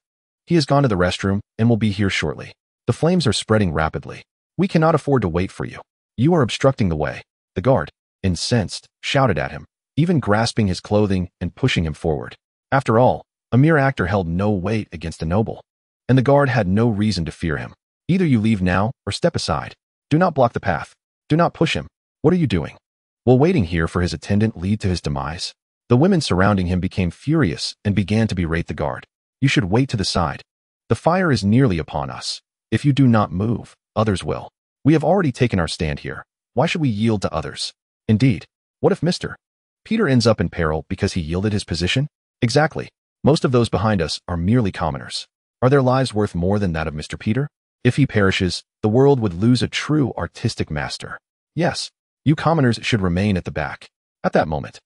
He has gone to the restroom and will be here shortly. The flames are spreading rapidly. We cannot afford to wait for you. You are obstructing the way. The guard, incensed, shouted at him, even grasping his clothing and pushing him forward. After all, a mere actor held no weight against a noble, and the guard had no reason to fear him. Either you leave now or step aside. Do not block the path. Do not push him. What are you doing? Will waiting here for his attendant lead to his demise? The women surrounding him became furious and began to berate the guard. You should wait to the side. The fire is nearly upon us. If you do not move, others will. We have already taken our stand here. Why should we yield to others? Indeed, what if Mr. Peter ends up in peril because he yielded his position? Exactly. Most of those behind us are merely commoners. Are their lives worth more than that of Mr. Peter? If he perishes, the world would lose a true artistic master. Yes, you commoners should remain at the back. At that moment,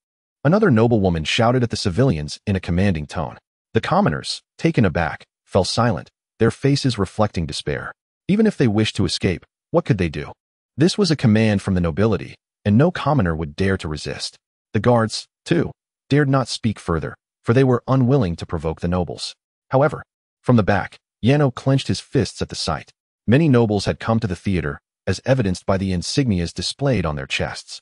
another noblewoman shouted at the civilians in a commanding tone. The commoners, taken aback, fell silent, their faces reflecting despair. Even if they wished to escape, what could they do? This was a command from the nobility, and no commoner would dare to resist. The guards, too, dared not speak further, for they were unwilling to provoke the nobles. However, from the back, Yano clenched his fists at the sight. Many nobles had come to the theater, as evidenced by the insignias displayed on their chests.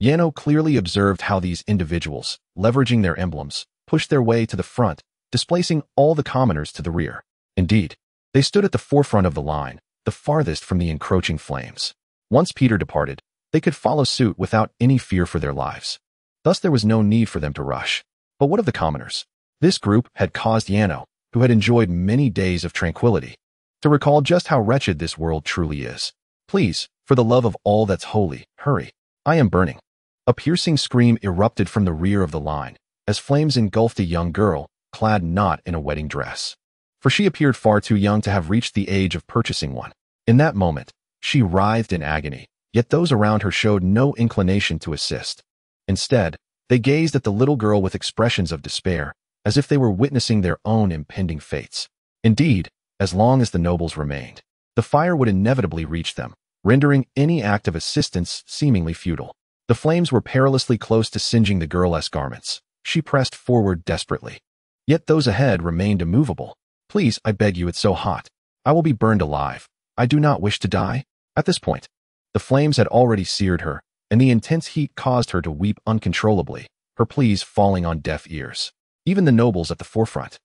Yano clearly observed how these individuals, leveraging their emblems, pushed their way to the front, displacing all the commoners to the rear. Indeed, they stood at the forefront of the line, the farthest from the encroaching flames. Once Peter departed, they could follow suit without any fear for their lives. Thus there was no need for them to rush. But what of the commoners? This group had caused Yano, who had enjoyed many days of tranquility, to recall just how wretched this world truly is. Please, for the love of all that's holy, hurry. I am burning. A piercing scream erupted from the rear of the line, as flames engulfed a young girl, clad not in a wedding dress. For she appeared far too young to have reached the age of purchasing one. In that moment, she writhed in agony, yet those around her showed no inclination to assist. Instead, they gazed at the little girl with expressions of despair, as if they were witnessing their own impending fates. Indeed, as long as the nobles remained, the fire would inevitably reach them, rendering any act of assistance seemingly futile. The flames were perilously close to singeing the girl's garments. She pressed forward desperately. Yet those ahead remained immovable. Please, I beg you, it's so hot. I will be burned alive. I do not wish to die. At this point, the flames had already seared her, and the intense heat caused her to weep uncontrollably, her pleas falling on deaf ears. Even the nobles at the forefront,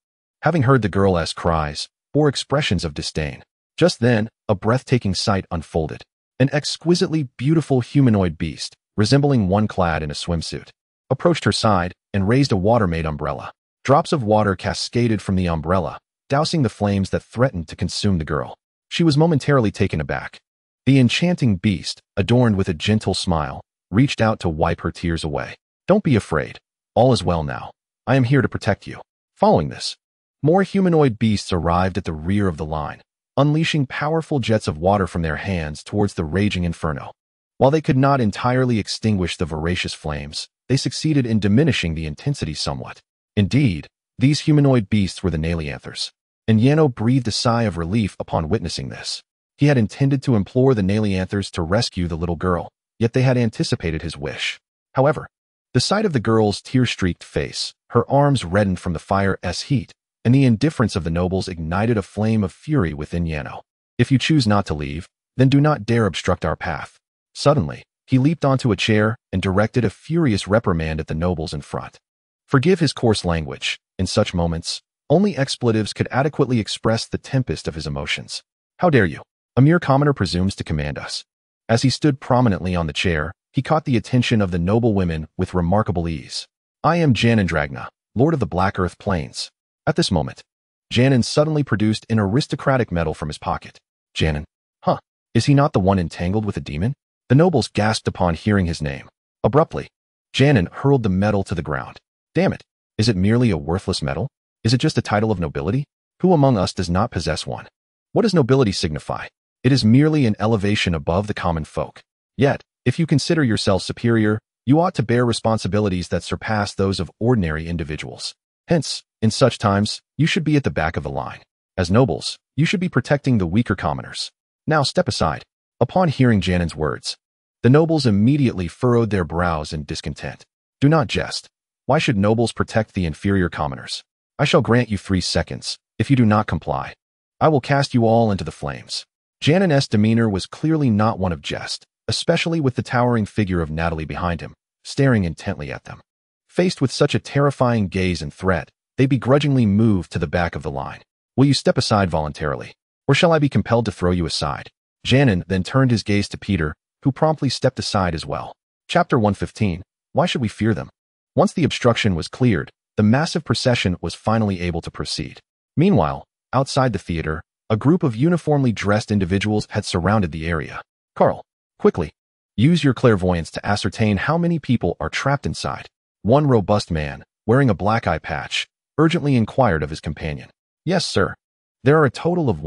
having heard the girl's cries, bore expressions of disdain. Just then, a breathtaking sight unfolded. An exquisitely beautiful humanoid beast, resembling one clad in a swimsuit, approached her side and raised a water-made umbrella. Drops of water cascaded from the umbrella, dousing the flames that threatened to consume the girl. She was momentarily taken aback. The enchanting beast, adorned with a gentle smile, reached out to wipe her tears away. Don't be afraid. All is well now. I am here to protect you. Following this, more humanoid beasts arrived at the rear of the line, unleashing powerful jets of water from their hands towards the raging inferno. While they could not entirely extinguish the voracious flames, they succeeded in diminishing the intensity somewhat. Indeed, these humanoid beasts were the Nalianthers, and Yano breathed a sigh of relief upon witnessing this. He had intended to implore the Nalianthers to rescue the little girl, yet they had anticipated his wish. However, the sight of the girl's tear-streaked face, her arms reddened from the fire's heat, and the indifference of the nobles ignited a flame of fury within Yano. If you choose not to leave, then do not dare obstruct our path. Suddenly, he leaped onto a chair and directed a furious reprimand at the nobles in front. Forgive his coarse language. In such moments, only expletives could adequately express the tempest of his emotions. How dare you? A mere commoner presumes to command us. As he stood prominently on the chair, he caught the attention of the noble women with remarkable ease. I am Janandragna, Lord of the Black Earth Plains. At this moment, Janan suddenly produced an aristocratic medal from his pocket. Janan? Huh, is he not the one entangled with a demon? The nobles gasped upon hearing his name. Abruptly, Janan hurled the medal to the ground. Damn it, is it merely a worthless medal? Is it just a title of nobility? Who among us does not possess one? What does nobility signify? It is merely an elevation above the common folk. Yet, if you consider yourself superior, you ought to bear responsibilities that surpass those of ordinary individuals. Hence, in such times, you should be at the back of the line. As nobles, you should be protecting the weaker commoners. Now step aside. Upon hearing Janan's words, the nobles immediately furrowed their brows in discontent. Do not jest. Why should nobles protect the inferior commoners? I shall grant you 3 seconds. If you do not comply, I will cast you all into the flames. Janan's demeanor was clearly not one of jest, especially with the towering figure of Natalia behind him, staring intently at them. Faced with such a terrifying gaze and threat, they begrudgingly moved to the back of the line. Will you step aside voluntarily, or shall I be compelled to throw you aside? Janan then turned his gaze to Peter, who promptly stepped aside as well. Chapter 115. Why should we fear them? Once the obstruction was cleared, the massive procession was finally able to proceed. Meanwhile, outside the theater, a group of uniformly dressed individuals had surrounded the area. Carl, quickly, use your clairvoyance to ascertain how many people are trapped inside. One robust man, wearing a black eye patch, urgently inquired of his companion. Yes, sir. There are a total of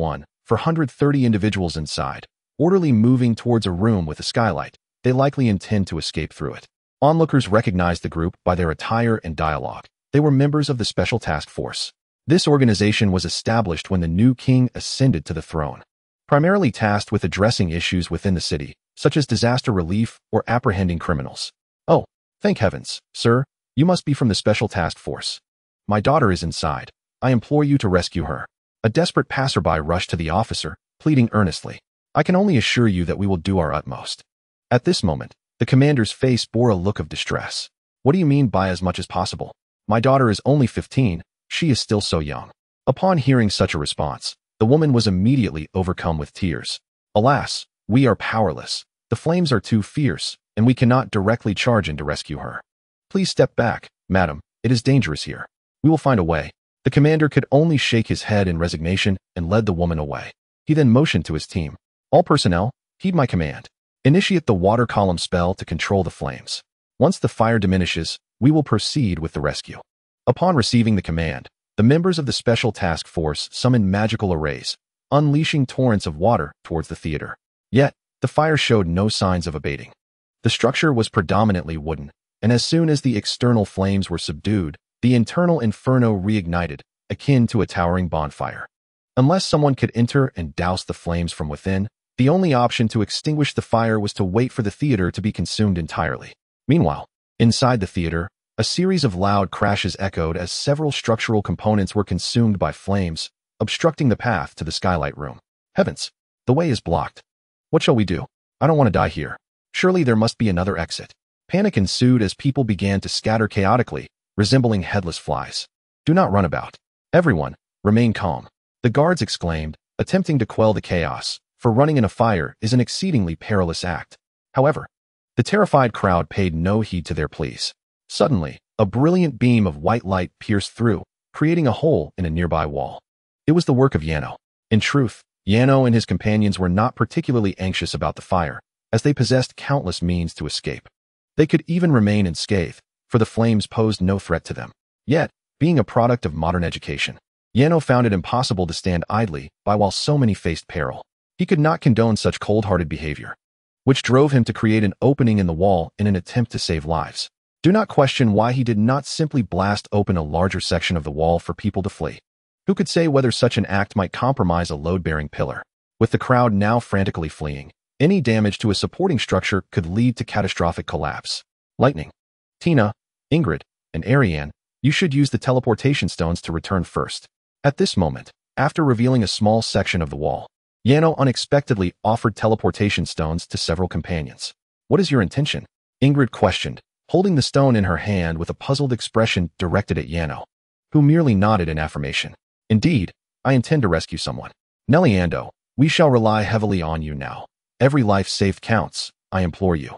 430 individuals inside, orderly moving towards a room with a skylight. They likely intend to escape through it. Onlookers recognized the group by their attire and dialogue. They were members of the Special Task Force. This organization was established when the new king ascended to the throne. Primarily tasked with addressing issues within the city, such as disaster relief or apprehending criminals. Oh, thank heavens, sir, you must be from the Special Task Force. My daughter is inside. I implore you to rescue her. A desperate passerby rushed to the officer, pleading earnestly. I can only assure you that we will do our utmost. At this moment, the commander's face bore a look of distress. What do you mean by as much as possible? My daughter is only 15, she is still so young. Upon hearing such a response, the woman was immediately overcome with tears. Alas, we are powerless. The flames are too fierce, and we cannot directly charge in to rescue her. Please step back, madam, it is dangerous here. We will find a way. The commander could only shake his head in resignation and led the woman away. He then motioned to his team. All personnel, heed my command. Initiate the water column spell to control the flames. Once the fire diminishes, we will proceed with the rescue. Upon receiving the command, the members of the Special Task Force summoned magical arrays, unleashing torrents of water towards the theater. Yet, the fire showed no signs of abating. The structure was predominantly wooden, and as soon as the external flames were subdued, the internal inferno reignited, akin to a towering bonfire. Unless someone could enter and douse the flames from within, the only option to extinguish the fire was to wait for the theater to be consumed entirely. Meanwhile, inside the theater, a series of loud crashes echoed as several structural components were consumed by flames, obstructing the path to the skylight room. Heavens, the way is blocked. What shall we do? I don't want to die here. Surely there must be another exit. Panic ensued as people began to scatter chaotically, resembling headless flies. Do not run about. Everyone, remain calm. The guards exclaimed, attempting to quell the chaos, for running in a fire is an exceedingly perilous act. However, the terrified crowd paid no heed to their pleas. Suddenly, a brilliant beam of white light pierced through, creating a hole in a nearby wall. It was the work of Yano. In truth, Yano and his companions were not particularly anxious about the fire, as they possessed countless means to escape. They could even remain unscathed, for the flames posed no threat to them. Yet, being a product of modern education, Yano found it impossible to stand idly by while so many faced peril. He could not condone such cold-hearted behavior, which drove him to create an opening in the wall in an attempt to save lives. Do not question why he did not simply blast open a larger section of the wall for people to flee. Who could say whether such an act might compromise a load-bearing pillar? With the crowd now frantically fleeing, any damage to a supporting structure could lead to catastrophic collapse. Lightning. Tina, Ingrid, and Ariane, you should use the teleportation stones to return first. At this moment, after revealing a small section of the wall, Yano unexpectedly offered teleportation stones to several companions. What is your intention? Ingrid questioned, holding the stone in her hand with a puzzled expression directed at Yano, who merely nodded in affirmation. Indeed, I intend to rescue someone. Neliando, we shall rely heavily on you now. Every life saved counts, I implore you.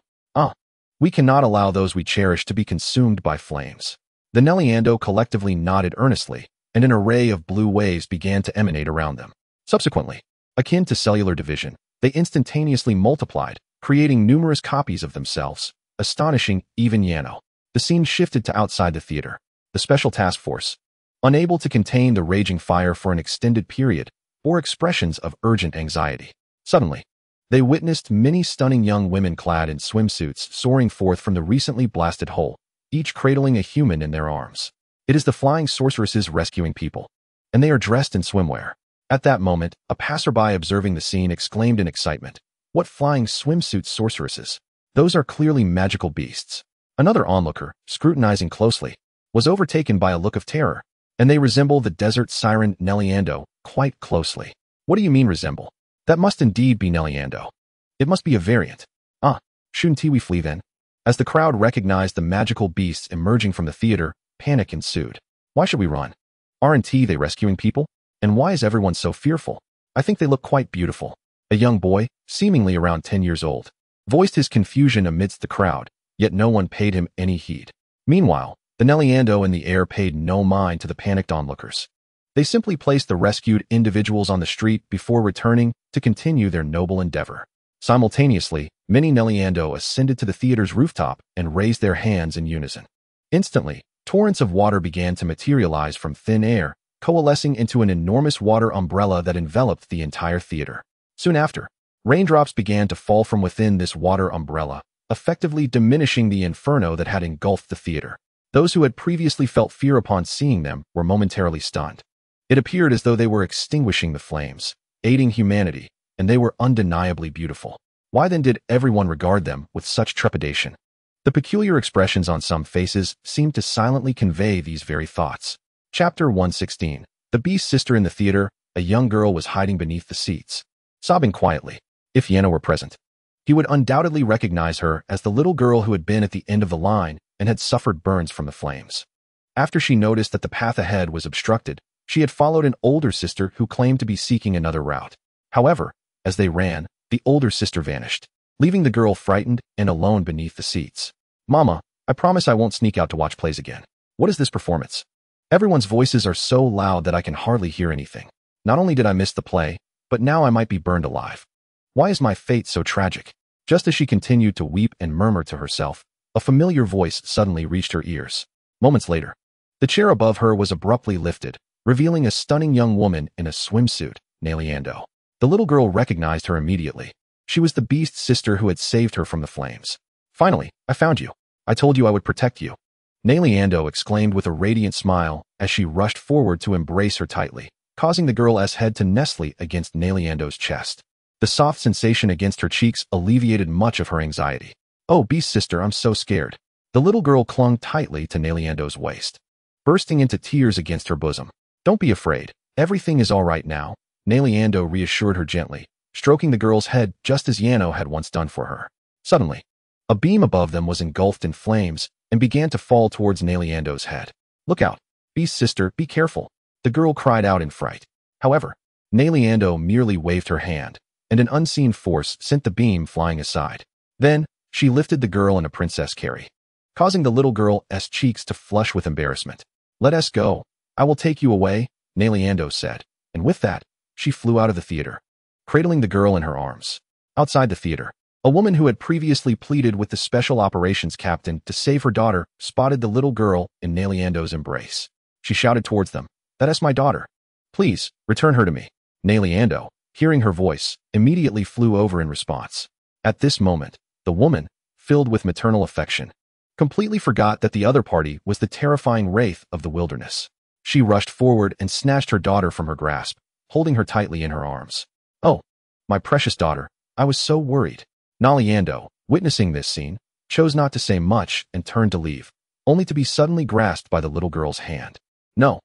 We cannot allow those we cherish to be consumed by flames. The Neliando collectively nodded earnestly, and an array of blue waves began to emanate around them. Subsequently, akin to cellular division, they instantaneously multiplied, creating numerous copies of themselves, astonishing even Yano. The scene shifted to outside the theater. The Special Task Force, unable to contain the raging fire for an extended period, bore expressions of urgent anxiety. Suddenly, they witnessed many stunning young women clad in swimsuits soaring forth from the recently blasted hole, each cradling a human in their arms. It is the flying sorceresses rescuing people, and they are dressed in swimwear. At that moment, a passerby observing the scene exclaimed in excitement, "What flying swimsuit sorceresses? Those are clearly magical beasts." Another onlooker, scrutinizing closely, was overtaken by a look of terror, and they resemble the desert siren Neliando quite closely. What do you mean resemble? That must indeed be Neliando. It must be a variant. Shouldn't we flee then? As the crowd recognized the magical beasts emerging from the theater, panic ensued. Why should we run? Aren't they rescuing people? And why is everyone so fearful? I think they look quite beautiful. A young boy, seemingly around 10 years old, voiced his confusion amidst the crowd, yet no one paid him any heed. Meanwhile, the Neliando in the air paid no mind to the panicked onlookers. They simply placed the rescued individuals on the street before returning to continue their noble endeavor. Simultaneously, many Neliando ascended to the theater's rooftop and raised their hands in unison. Instantly, torrents of water began to materialize from thin air, coalescing into an enormous water umbrella that enveloped the entire theater. Soon after, raindrops began to fall from within this water umbrella, effectively diminishing the inferno that had engulfed the theater. Those who had previously felt fear upon seeing them were momentarily stunned. It appeared as though they were extinguishing the flames, aiding humanity, and they were undeniably beautiful. Why then did everyone regard them with such trepidation? The peculiar expressions on some faces seemed to silently convey these very thoughts. Chapter 116. The Beast's sister in the theater. A young girl was hiding beneath the seats, sobbing quietly. If Yana were present, he would undoubtedly recognize her as the little girl who had been at the end of the line and had suffered burns from the flames. After she noticed that the path ahead was obstructed, she had followed an older sister who claimed to be seeking another route. However, as they ran, the older sister vanished, leaving the girl frightened and alone beneath the seats. Mama, I promise I won't sneak out to watch plays again. What is this performance? Everyone's voices are so loud that I can hardly hear anything. Not only did I miss the play, but now I might be burned alive. Why is my fate so tragic? Just as she continued to weep and murmur to herself, a familiar voice suddenly reached her ears. Moments later, the chair above her was abruptly lifted, revealing a stunning young woman in a swimsuit, Natalia. The little girl recognized her immediately. She was the Beast's sister who had saved her from the flames. Finally, I found you. I told you I would protect you. Natalia exclaimed with a radiant smile as she rushed forward to embrace her tightly, causing the girl's head to nestle against Natalia's chest. The soft sensation against her cheeks alleviated much of her anxiety. Oh, Beast sister, I'm so scared. The little girl clung tightly to Natalia's waist, bursting into tears against her bosom. Don't be afraid. Everything is all right now, Natalia reassured her gently, stroking the girl's head just as Yano had once done for her. Suddenly, a beam above them was engulfed in flames and began to fall towards Natalia's head. Look out. Beast sister, be careful. The girl cried out in fright. However, Natalia merely waved her hand, and an unseen force sent the beam flying aside. Then, she lifted the girl in a princess carry, causing the little girl's cheeks to flush with embarrassment. Let us go. I will take you away, Natalia said, and with that, she flew out of the theater, cradling the girl in her arms. Outside the theater, a woman who had previously pleaded with the special operations captain to save her daughter spotted the little girl in Natalia's embrace. She shouted towards them, "That is my daughter. Please, return her to me." Natalia, hearing her voice, immediately flew over in response. At this moment, the woman, filled with maternal affection, completely forgot that the other party was the terrifying wraith of the wilderness. She rushed forward and snatched her daughter from her grasp, holding her tightly in her arms. Oh, my precious daughter, I was so worried. Natalia, witnessing this scene, chose not to say much and turned to leave, only to be suddenly grasped by the little girl's hand. No,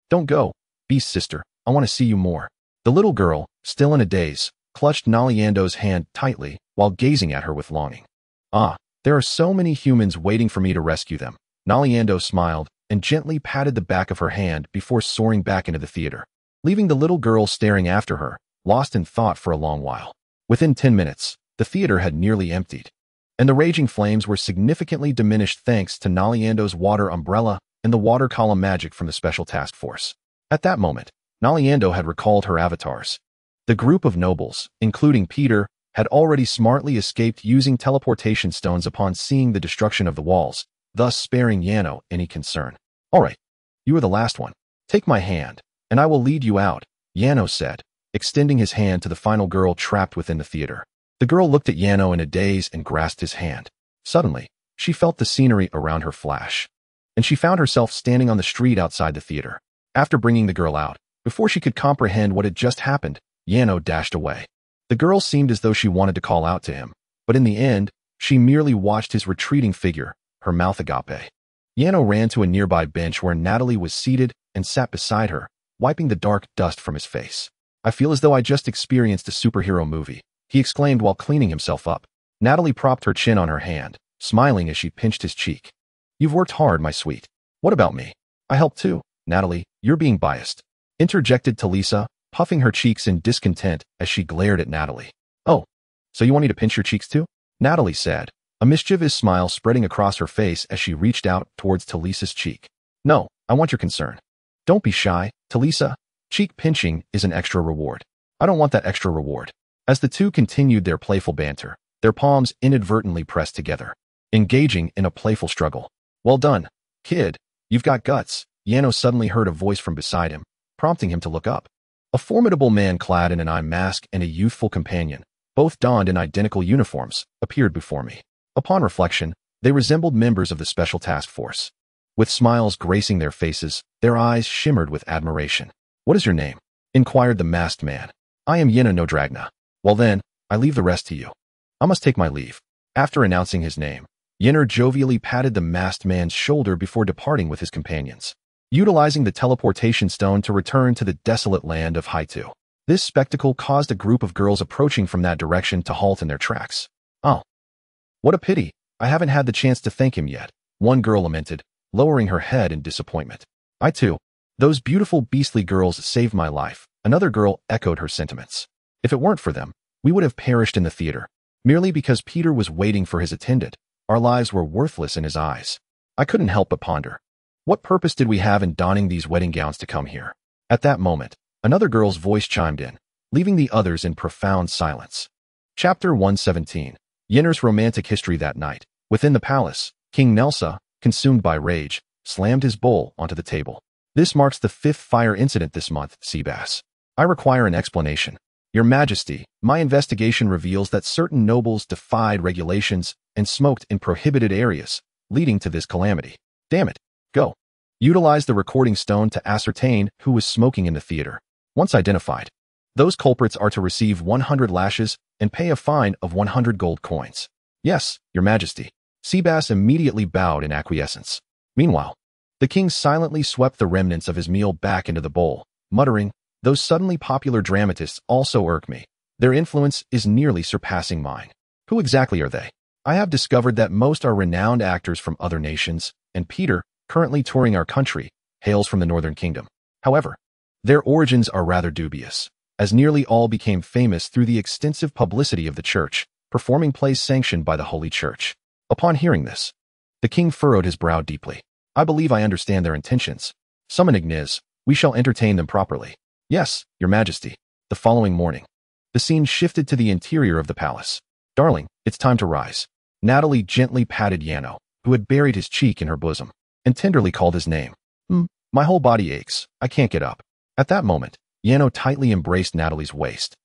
don't go, Beast sister, I want to see you more. The little girl, still in a daze, clutched Natalia's hand tightly while gazing at her with longing. Ah, there are so many humans waiting for me to rescue them. Natalia smiled and gently patted the back of her hand before soaring back into the theater, leaving the little girl staring after her, lost in thought for a long while. Within 10 minutes, the theater had nearly emptied, and the raging flames were significantly diminished thanks to Natalia's water umbrella and the water column magic from the special task force. At that moment, Natalia had recalled her avatars. The group of nobles, including Peter, had already smartly escaped using teleportation stones upon seeing the destruction of the walls, thus sparing Yano any concern. All right, you are the last one. Take my hand, and I will lead you out, Yano said, extending his hand to the final girl trapped within the theater. The girl looked at Yano in a daze and grasped his hand. Suddenly, she felt the scenery around her flash, and she found herself standing on the street outside the theater. After bringing the girl out, before she could comprehend what had just happened, Yano dashed away. The girl seemed as though she wanted to call out to him, but in the end, she merely watched his retreating figure, her mouth agape. Yano ran to a nearby bench where Natalie was seated and sat beside her, wiping the dark dust from his face. I feel as though I just experienced a superhero movie, he exclaimed while cleaning himself up. Natalie propped her chin on her hand, smiling as she pinched his cheek. You've worked hard, my sweet. What about me? I helped too. Natalie, you're being biased, interjected Talisa, puffing her cheeks in discontent as she glared at Natalie. Oh, so you want me to pinch your cheeks too? Natalie said, a mischievous smile spreading across her face as she reached out towards Talisa's cheek. No, I want your concern. Don't be shy, Talisa. Cheek pinching is an extra reward. I don't want that extra reward. As the two continued their playful banter, their palms inadvertently pressed together, engaging in a playful struggle. Well done, kid. You've got guts. Yano suddenly heard a voice from beside him, prompting him to look up. A formidable man clad in an eye mask and a youthful companion, both donned in identical uniforms, appeared before me. Upon reflection, they resembled members of the special task force. With smiles gracing their faces, their eyes shimmered with admiration. What is your name? Inquired the masked man. I am Yena no Dragna. Well then, I leave the rest to you. I must take my leave. After announcing his name, Yennefer jovially patted the masked man's shoulder before departing with his companions, utilizing the teleportation stone to return to the desolate land of Haitu. This spectacle caused a group of girls approaching from that direction to halt in their tracks. Oh, what a pity. I haven't had the chance to thank him yet, one girl lamented, lowering her head in disappointment. I too. Those beautiful beastly girls saved my life, another girl echoed her sentiments. If it weren't for them, we would have perished in the theater. Merely because Peter was waiting for his attendant, our lives were worthless in his eyes. I couldn't help but ponder. What purpose did we have in donning these wedding gowns to come here? At that moment, another girl's voice chimed in, leaving the others in profound silence. Chapter 117. Yennefer's romantic history that night. Within the palace, King Nelsa, consumed by rage, slammed his bowl onto the table. This marks the 5th fire incident this month, Seabass. I require an explanation. Your Majesty, my investigation reveals that certain nobles defied regulations and smoked in prohibited areas, leading to this calamity. Damn it. Go. Utilize the recording stone to ascertain who was smoking in the theater. Once identified, those culprits are to receive 100 lashes and pay a fine of 100 gold coins. Yes, Your Majesty. Seabass immediately bowed in acquiescence. Meanwhile, the king silently swept the remnants of his meal back into the bowl, muttering, "Those suddenly popular dramatists also irk me. Their influence is nearly surpassing mine. Who exactly are they? I have discovered that most are renowned actors from other nations, and Peter, currently touring our country, hails from the Northern Kingdom. However, their origins are rather dubious, as nearly all became famous through the extensive publicity of the church, performing plays sanctioned by the Holy Church." Upon hearing this, the king furrowed his brow deeply. "I believe I understand their intentions. Summon Igniz, we shall entertain them properly." "Yes, Your Majesty." The following morning, the scene shifted to the interior of the palace. "Darling, it's time to rise." Natalie gently patted Yano, who had buried his cheek in her bosom, and tenderly called his name. My whole body aches. I can't get up." At that moment, Yano tightly embraced Natalie's waist,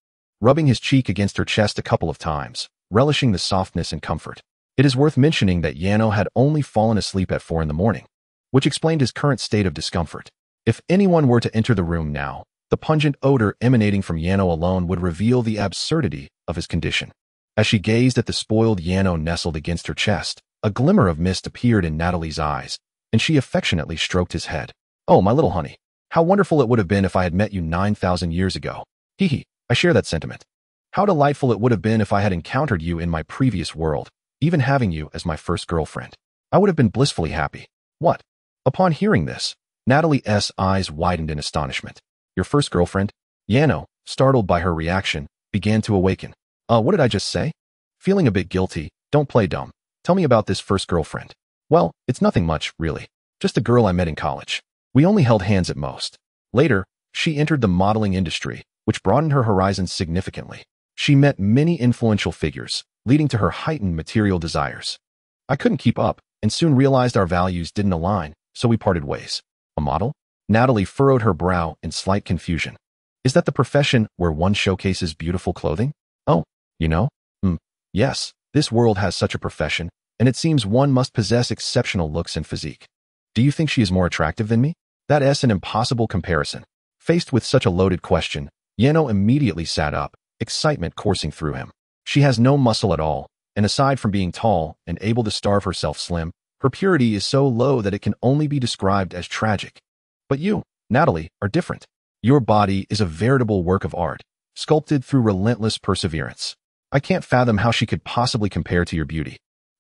rubbing his cheek against her chest a couple of times, relishing the softness and comfort. It is worth mentioning that Yano had only fallen asleep at 4 in the morning, which explained his current state of discomfort. If anyone were to enter the room now, the pungent odor emanating from Yano alone would reveal the absurdity of his condition. As she gazed at the spoiled Yano nestled against her chest, a glimmer of mist appeared in Natalie's eyes, and she affectionately stroked his head. "Oh, my little honey, how wonderful it would have been if I had met you 9,000 years ago. Hee, I share that sentiment. How delightful it would have been if I had encountered you in my previous world, even having you as my first girlfriend. I would have been blissfully happy." What? Upon hearing this, Natalie's eyes widened in astonishment. "Your first girlfriend?" Yano, startled by her reaction, began to awaken. What did I just say?" Feeling a bit guilty, "Don't play dumb. Tell me about this first girlfriend." "Well, it's nothing much, really. Just a girl I met in college. We only held hands at most. Later, she entered the modeling industry, which broadened her horizons significantly. She met many influential figures, leading to her heightened material desires. I couldn't keep up, and soon realized our values didn't align, so we parted ways." "A model?" Natalie furrowed her brow in slight confusion. "Is that the profession where one showcases beautiful clothing?" "Oh, you know? Yes, this world has such a profession, and it seems one must possess exceptional looks and physique. Do you think she is more attractive than me?" That's an impossible comparison. Faced with such a loaded question, Yano immediately sat up, excitement coursing through him. She has no muscle at all, and aside from being tall and able to starve herself slim, her purity is so low that it can only be described as tragic. But you, Natalie, are different. Your body is a veritable work of art, sculpted through relentless perseverance. I can't fathom how she could possibly compare to your beauty."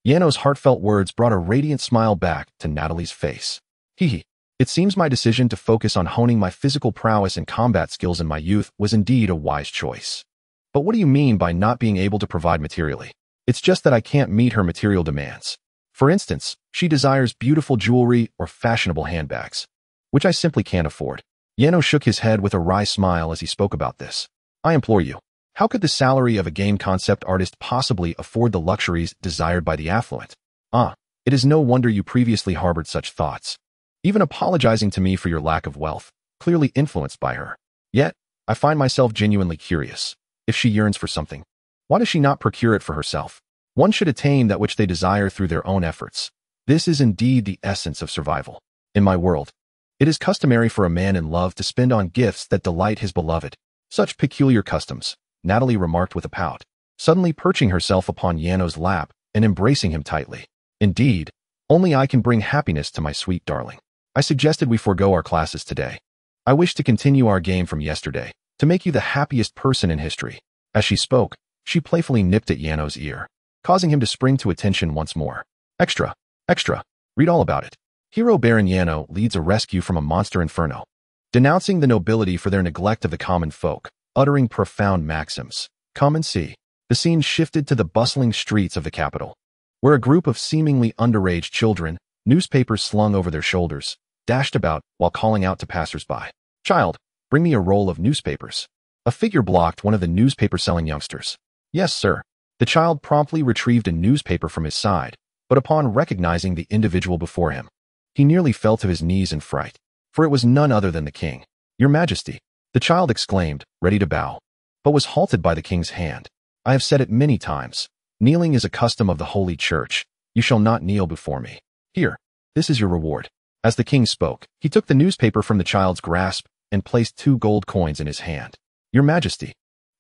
Yano's heartfelt words brought a radiant smile back to Natalie's face. "Hee. It seems my decision to focus on honing my physical prowess and combat skills in my youth was indeed a wise choice. But what do you mean by not being able to provide materially?" "It's just that I can't meet her material demands. For instance, she desires beautiful jewelry or fashionable handbags, which I simply can't afford." Yano shook his head with a wry smile as he spoke about this. "I implore you, how could the salary of a game concept artist possibly afford the luxuries desired by the affluent? It is no wonder you previously harbored such thoughts, even apologizing to me for your lack of wealth, clearly influenced by her. Yet, I find myself genuinely curious. If she yearns for something, why does she not procure it for herself? One should attain that which they desire through their own efforts. This is indeed the essence of survival. In my world, it is customary for a man in love to spend on gifts that delight his beloved. Such peculiar customs," Natalie remarked with a pout. suddenly perching herself upon Yano's lap and embracing him tightly. Indeed, only I can bring happiness to my sweet darling. I suggested we forego our classes today. I wish to continue our game from yesterday, to make you the happiest person in history. As she spoke, she playfully nipped at Yano's ear, causing him to spring to attention once more. Extra, extra, read all about it. Hero Baron Yano leads a rescue from a monster inferno, denouncing the nobility for their neglect of the common folk, uttering profound maxims. Come and see. The scene shifted to the bustling streets of the capital, where a group of seemingly underage children, newspapers slung over their shoulders, dashed about while calling out to passers-by. Child, bring me a roll of newspapers. A figure blocked one of the newspaper-selling youngsters. Yes, sir. The child promptly retrieved a newspaper from his side, but upon recognizing the individual before him, he nearly fell to his knees in fright, for it was none other than the king. Your Majesty, the child exclaimed, ready to bow, but was halted by the king's hand. I have said it many times. Kneeling is a custom of the Holy Church. You shall not kneel before me. Here, this is your reward. As the king spoke, he took the newspaper from the child's grasp and placed 2 gold coins in his hand. Your Majesty,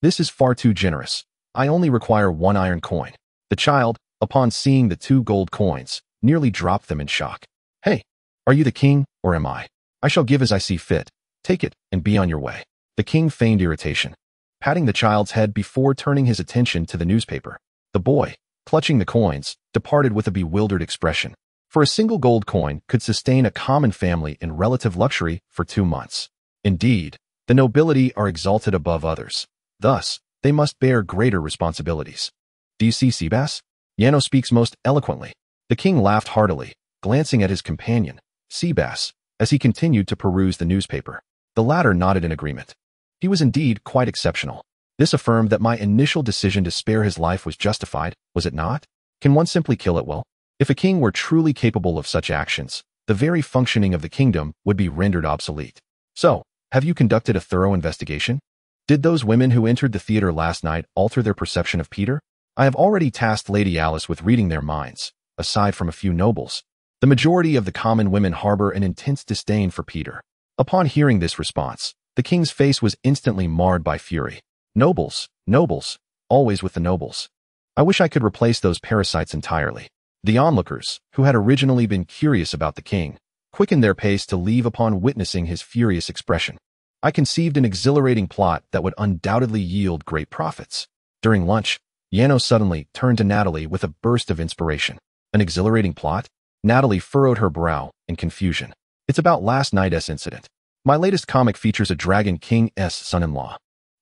this is far too generous. I only require 1 iron coin. The child, upon seeing the 2 gold coins, nearly dropped them in shock. Hey, are you the king, or am I? I shall give as I see fit. Take it and be on your way. The king feigned irritation, patting the child's head before turning his attention to the newspaper. The boy, clutching the coins, departed with a bewildered expression. For a single gold coin could sustain a common family in relative luxury for 2 months. Indeed, the nobility are exalted above others. Thus, they must bear greater responsibilities. Do you see, Succubus? Yano speaks most eloquently. The king laughed heartily, glancing at his companion, Succubus, as he continued to peruse the newspaper. The latter nodded in agreement. He was indeed quite exceptional. This affirmed that my initial decision to spare his life was justified, was it not? Can one simply kill at will? If a king were truly capable of such actions, the very functioning of the kingdom would be rendered obsolete. So, have you conducted a thorough investigation? Did those women who entered the theater last night alter their perception of Peter? I have already tasked Lady Alice with reading their minds. Aside from a few nobles, the majority of the common women harbor an intense disdain for Peter. Upon hearing this response, the king's face was instantly marred by fury. Nobles, nobles, always with the nobles. I wish I could replace those parasites entirely. The onlookers, who had originally been curious about the king, quickened their pace to leave upon witnessing his furious expression. I conceived an exhilarating plot that would undoubtedly yield great profits. During lunch, Yano suddenly turned to Natalie with a burst of inspiration. An exhilarating plot? Natalie furrowed her brow in confusion. It's about last night's incident. My latest comic features a dragon king's son-in-law.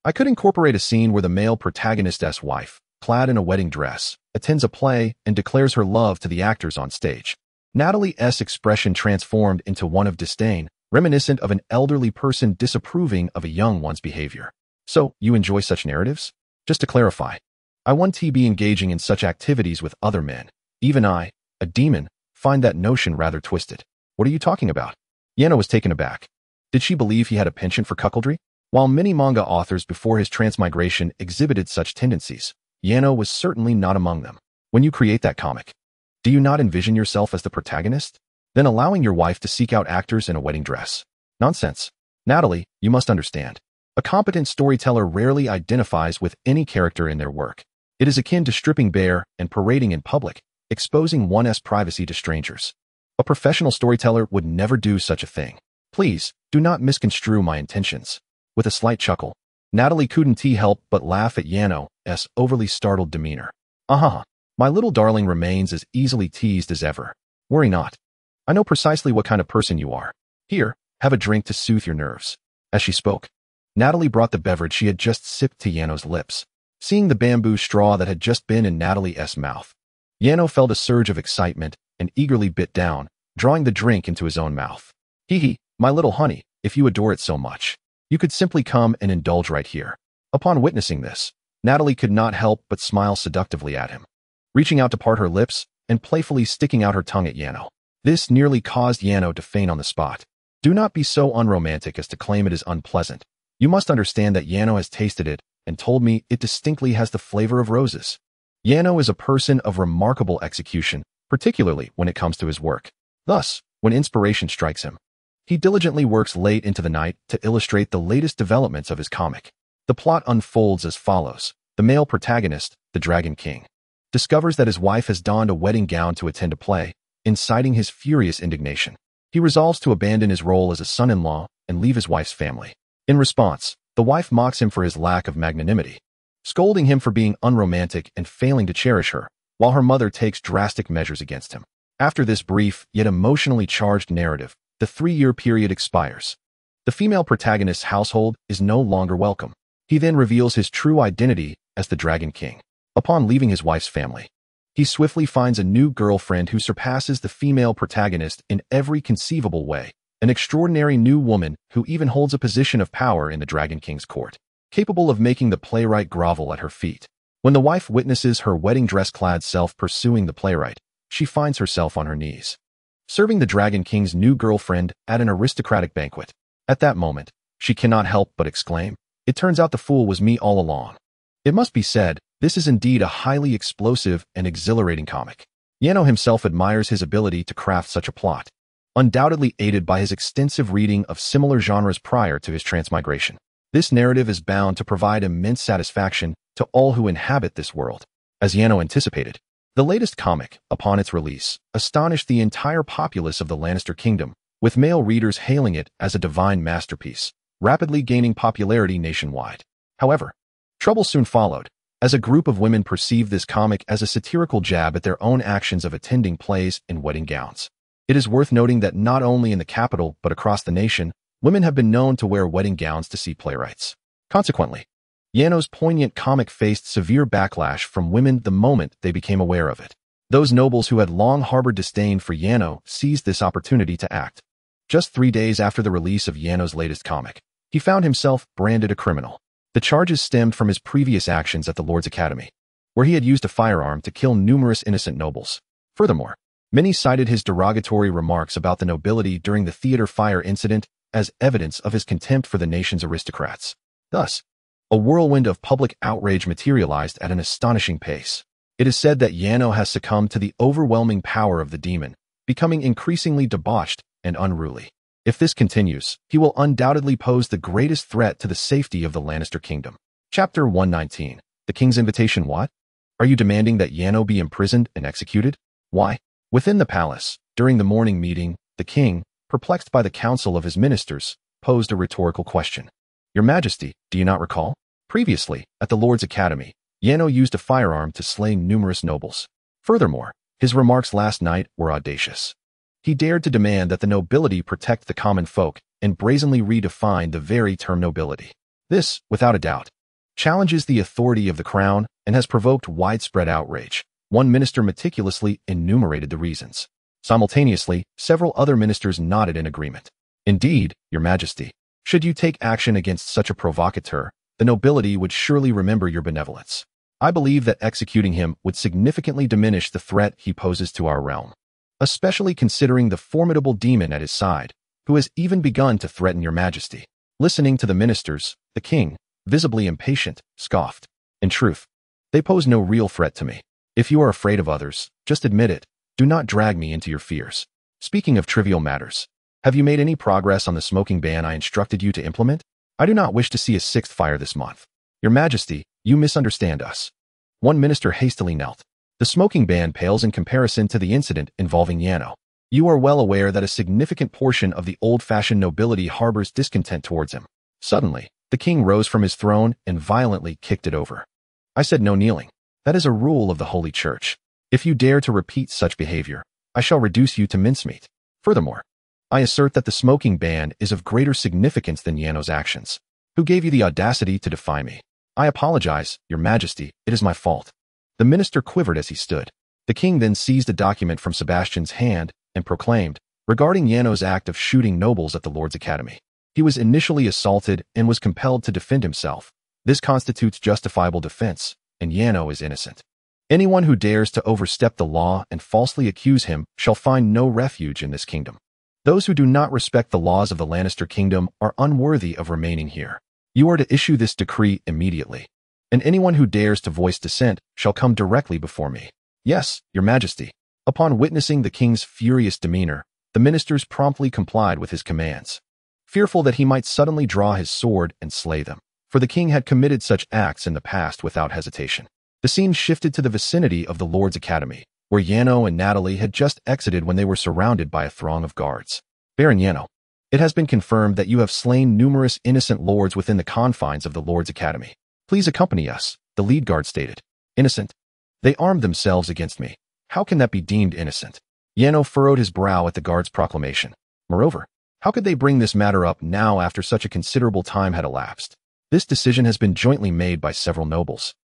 I could incorporate a scene where the male protagonist's wife, clad in a wedding dress, attends a play and declares her love to the actors on stage. Natalie's expression transformed into one of disdain, reminiscent of an elderly person disapproving of a young one's behavior. So, you enjoy such narratives? Just to clarify, I want to be engaging in such activities with other men. Even I, a demon, find that notion rather twisted. What are you talking about? Yano was taken aback. Did she believe he had a penchant for cuckoldry? While many manga authors before his transmigration exhibited such tendencies, Yano was certainly not among them. When you create that comic, do you not envision yourself as the protagonist? Then allowing your wife to seek out actors in a wedding dress? Nonsense. Natalie, you must understand. A competent storyteller rarely identifies with any character in their work. It is akin to stripping bare and parading in public, exposing one's privacy to strangers. A professional storyteller would never do such a thing. Please, do not misconstrue my intentions. With a slight chuckle, Natalie couldn't help but laugh at Yano's overly startled demeanor. My little darling remains as easily teased as ever. Worry not. I know precisely what kind of person you are. Here, have a drink to soothe your nerves. As she spoke, Natalie brought the beverage she had just sipped to Yano's lips. Seeing the bamboo straw that had just been in Natalie's mouth, Yano felt a surge of excitement and eagerly bit down, drawing the drink into his own mouth. Hee, my little honey, if you adore it so much, you could simply come and indulge right here. Upon witnessing this, Natalie could not help but smile seductively at him, reaching out to part her lips and playfully sticking out her tongue at Yano. This nearly caused Yano to faint on the spot. Do not be so unromantic as to claim it is unpleasant. You must understand that Yano has tasted it and told me it distinctly has the flavor of roses. Yano is a person of remarkable execution, particularly when it comes to his work. Thus, when inspiration strikes him, he diligently works late into the night to illustrate the latest developments of his comic. The plot unfolds as follows. The male protagonist, the Dragon King, discovers that his wife has donned a wedding gown to attend a play, inciting his furious indignation. He resolves to abandon his role as a son-in-law and leave his wife's family. In response, the wife mocks him for his lack of magnanimity, scolding him for being unromantic and failing to cherish her, while her mother takes drastic measures against him. After this brief yet emotionally charged narrative, the 3-year period expires. The female protagonist's household is no longer welcome. He then reveals his true identity as the Dragon King. Upon leaving his wife's family, he swiftly finds a new girlfriend who surpasses the female protagonist in every conceivable way, an extraordinary new woman who even holds a position of power in the Dragon King's court, capable of making the playwright grovel at her feet. When the wife witnesses her wedding dress-clad self pursuing the playwright, she finds herself on her knees, serving the Dragon King's new girlfriend at an aristocratic banquet. At that moment, she cannot help but exclaim, "It turns out the fool was me all along." It must be said, this is indeed a highly explosive and exhilarating comic. Yano himself admires his ability to craft such a plot, undoubtedly aided by his extensive reading of similar genres prior to his transmigration. This narrative is bound to provide immense satisfaction to all who inhabit this world. As Yano anticipated, the latest comic, upon its release, astonished the entire populace of the Lannister Kingdom, with male readers hailing it as a divine masterpiece, rapidly gaining popularity nationwide. However, trouble soon followed, as a group of women perceived this comic as a satirical jab at their own actions of attending plays in wedding gowns. It is worth noting that not only in the capital but across the nation, women have been known to wear wedding gowns to see playwrights. Consequently, Yano's poignant comic faced severe backlash from women the moment they became aware of it. Those nobles who had long harbored disdain for Yano seized this opportunity to act. Just 3 days after the release of Yano's latest comic, he found himself branded a criminal. The charges stemmed from his previous actions at the Lord's Academy, where he had used a firearm to kill numerous innocent nobles. Furthermore, many cited his derogatory remarks about the nobility during the theater fire incident as evidence of his contempt for the nation's aristocrats. Thus, a whirlwind of public outrage materialized at an astonishing pace. It is said that Yano has succumbed to the overwhelming power of the demon, becoming increasingly debauched and unruly. If this continues, he will undoubtedly pose the greatest threat to the safety of the Lannister Kingdom. Chapter 119. The King's Invitation. What? Are you demanding that Yano be imprisoned and executed? Why? Within the palace, during the morning meeting, the king, perplexed by the counsel of his ministers, posed a rhetorical question. Your Majesty, do you not recall? Previously, at the Lord's Academy, Yano used a firearm to slay numerous nobles. Furthermore, his remarks last night were audacious. He dared to demand that the nobility protect the common folk and brazenly redefine the very term nobility. This, without a doubt, challenges the authority of the crown and has provoked widespread outrage. One minister meticulously enumerated the reasons. Simultaneously, several other ministers nodded in agreement. Indeed, Your Majesty, should you take action against such a provocateur, the nobility would surely remember your benevolence. I believe that executing him would significantly diminish the threat he poses to our realm, especially considering the formidable demon at his side, who has even begun to threaten Your Majesty. Listening to the ministers, the king, visibly impatient, scoffed. In truth, they pose no real threat to me. If you are afraid of others, just admit it. Do not drag me into your fears. Speaking of trivial matters, have you made any progress on the smoking ban I instructed you to implement? I do not wish to see a 6th fire this month. Your Majesty, you misunderstand us. One minister hastily knelt. The smoking ban pales in comparison to the incident involving Yano. You are well aware that a significant portion of the old-fashioned nobility harbors discontent towards him. Suddenly, the king rose from his throne and violently kicked it over. I said no kneeling. That is a rule of the Holy Church. If you dare to repeat such behavior, I shall reduce you to mincemeat. Furthermore, I assert that the smoking ban is of greater significance than Yano's actions. Who gave you the audacity to defy me? I apologize, Your Majesty, it is my fault. The minister quivered as he stood. The king then seized a document from Sebastian's hand and proclaimed, regarding Yano's act of shooting nobles at the Lord's Academy. He was initially assaulted and was compelled to defend himself. This constitutes justifiable defense, and Yano is innocent. Anyone who dares to overstep the law and falsely accuse him shall find no refuge in this kingdom. Those who do not respect the laws of the Lannister Kingdom are unworthy of remaining here. You are to issue this decree immediately, and anyone who dares to voice dissent shall come directly before me. Yes, Your Majesty. Upon witnessing the king's furious demeanor, the ministers promptly complied with his commands, fearful that he might suddenly draw his sword and slay them. for the king had committed such acts in the past without hesitation. The scene shifted to the vicinity of the Lord's Academy, where Yano and Natalie had just exited when they were surrounded by a throng of guards. Baron Yano, it has been confirmed that you have slain numerous innocent lords within the confines of the Lord's Academy. Please accompany us, the lead guard stated. Innocent? They armed themselves against me. How can that be deemed innocent? Yano furrowed his brow at the guard's proclamation. Moreover, how could they bring this matter up now after such a considerable time had elapsed? This decision has been jointly made by several nobles,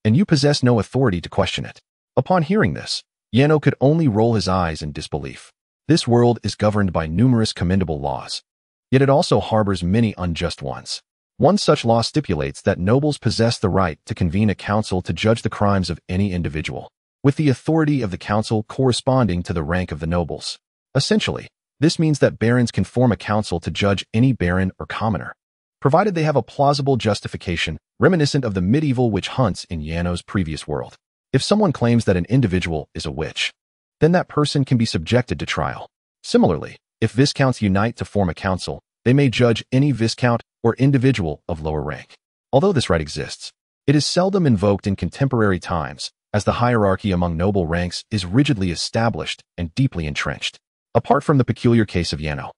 and you possess no authority to question it. Upon hearing this, Yano could only roll his eyes in disbelief. This world is governed by numerous commendable laws, yet it also harbors many unjust ones. One such law stipulates that nobles possess the right to convene a council to judge the crimes of any individual, with the authority of the council corresponding to the rank of the nobles. Essentially, this means that barons can form a council to judge any baron or commoner, provided they have a plausible justification reminiscent of the medieval witch hunts in Yano's previous world. If someone claims that an individual is a witch, then that person can be subjected to trial. Similarly, if viscounts unite to form a council, they may judge any viscount or individual of lower rank. Although this right exists, it is seldom invoked in contemporary times, as the hierarchy among noble ranks is rigidly established and deeply entrenched. Apart from the peculiar case of Yano,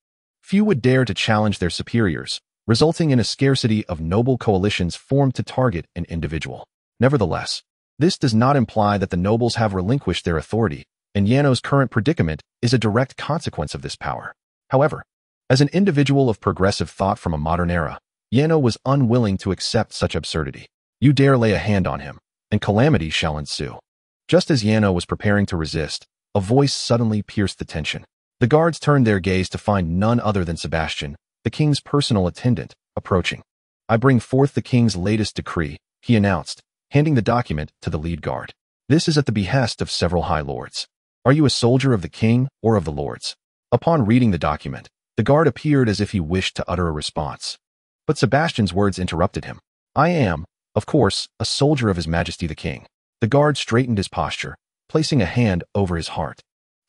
few would dare to challenge their superiors, resulting in a scarcity of noble coalitions formed to target an individual. Nevertheless, this does not imply that the nobles have relinquished their authority, and Yano's current predicament is a direct consequence of this power. However, as an individual of progressive thought from a modern era, Yano was unwilling to accept such absurdity. You dare lay a hand on him, and calamity shall ensue. Just as Yano was preparing to resist, a voice suddenly pierced the tension. The guards turned their gaze to find none other than Sebastian, the king's personal attendant, approaching. I bring forth the king's latest decree, he announced, handing the document to the lead guard. This is at the behest of several high lords. Are you a soldier of the king or of the lords? Upon reading the document, the guard appeared as if he wished to utter a response. But Sebastian's words interrupted him. I am, of course, a soldier of His Majesty the King. The guard straightened his posture, placing a hand over his heart,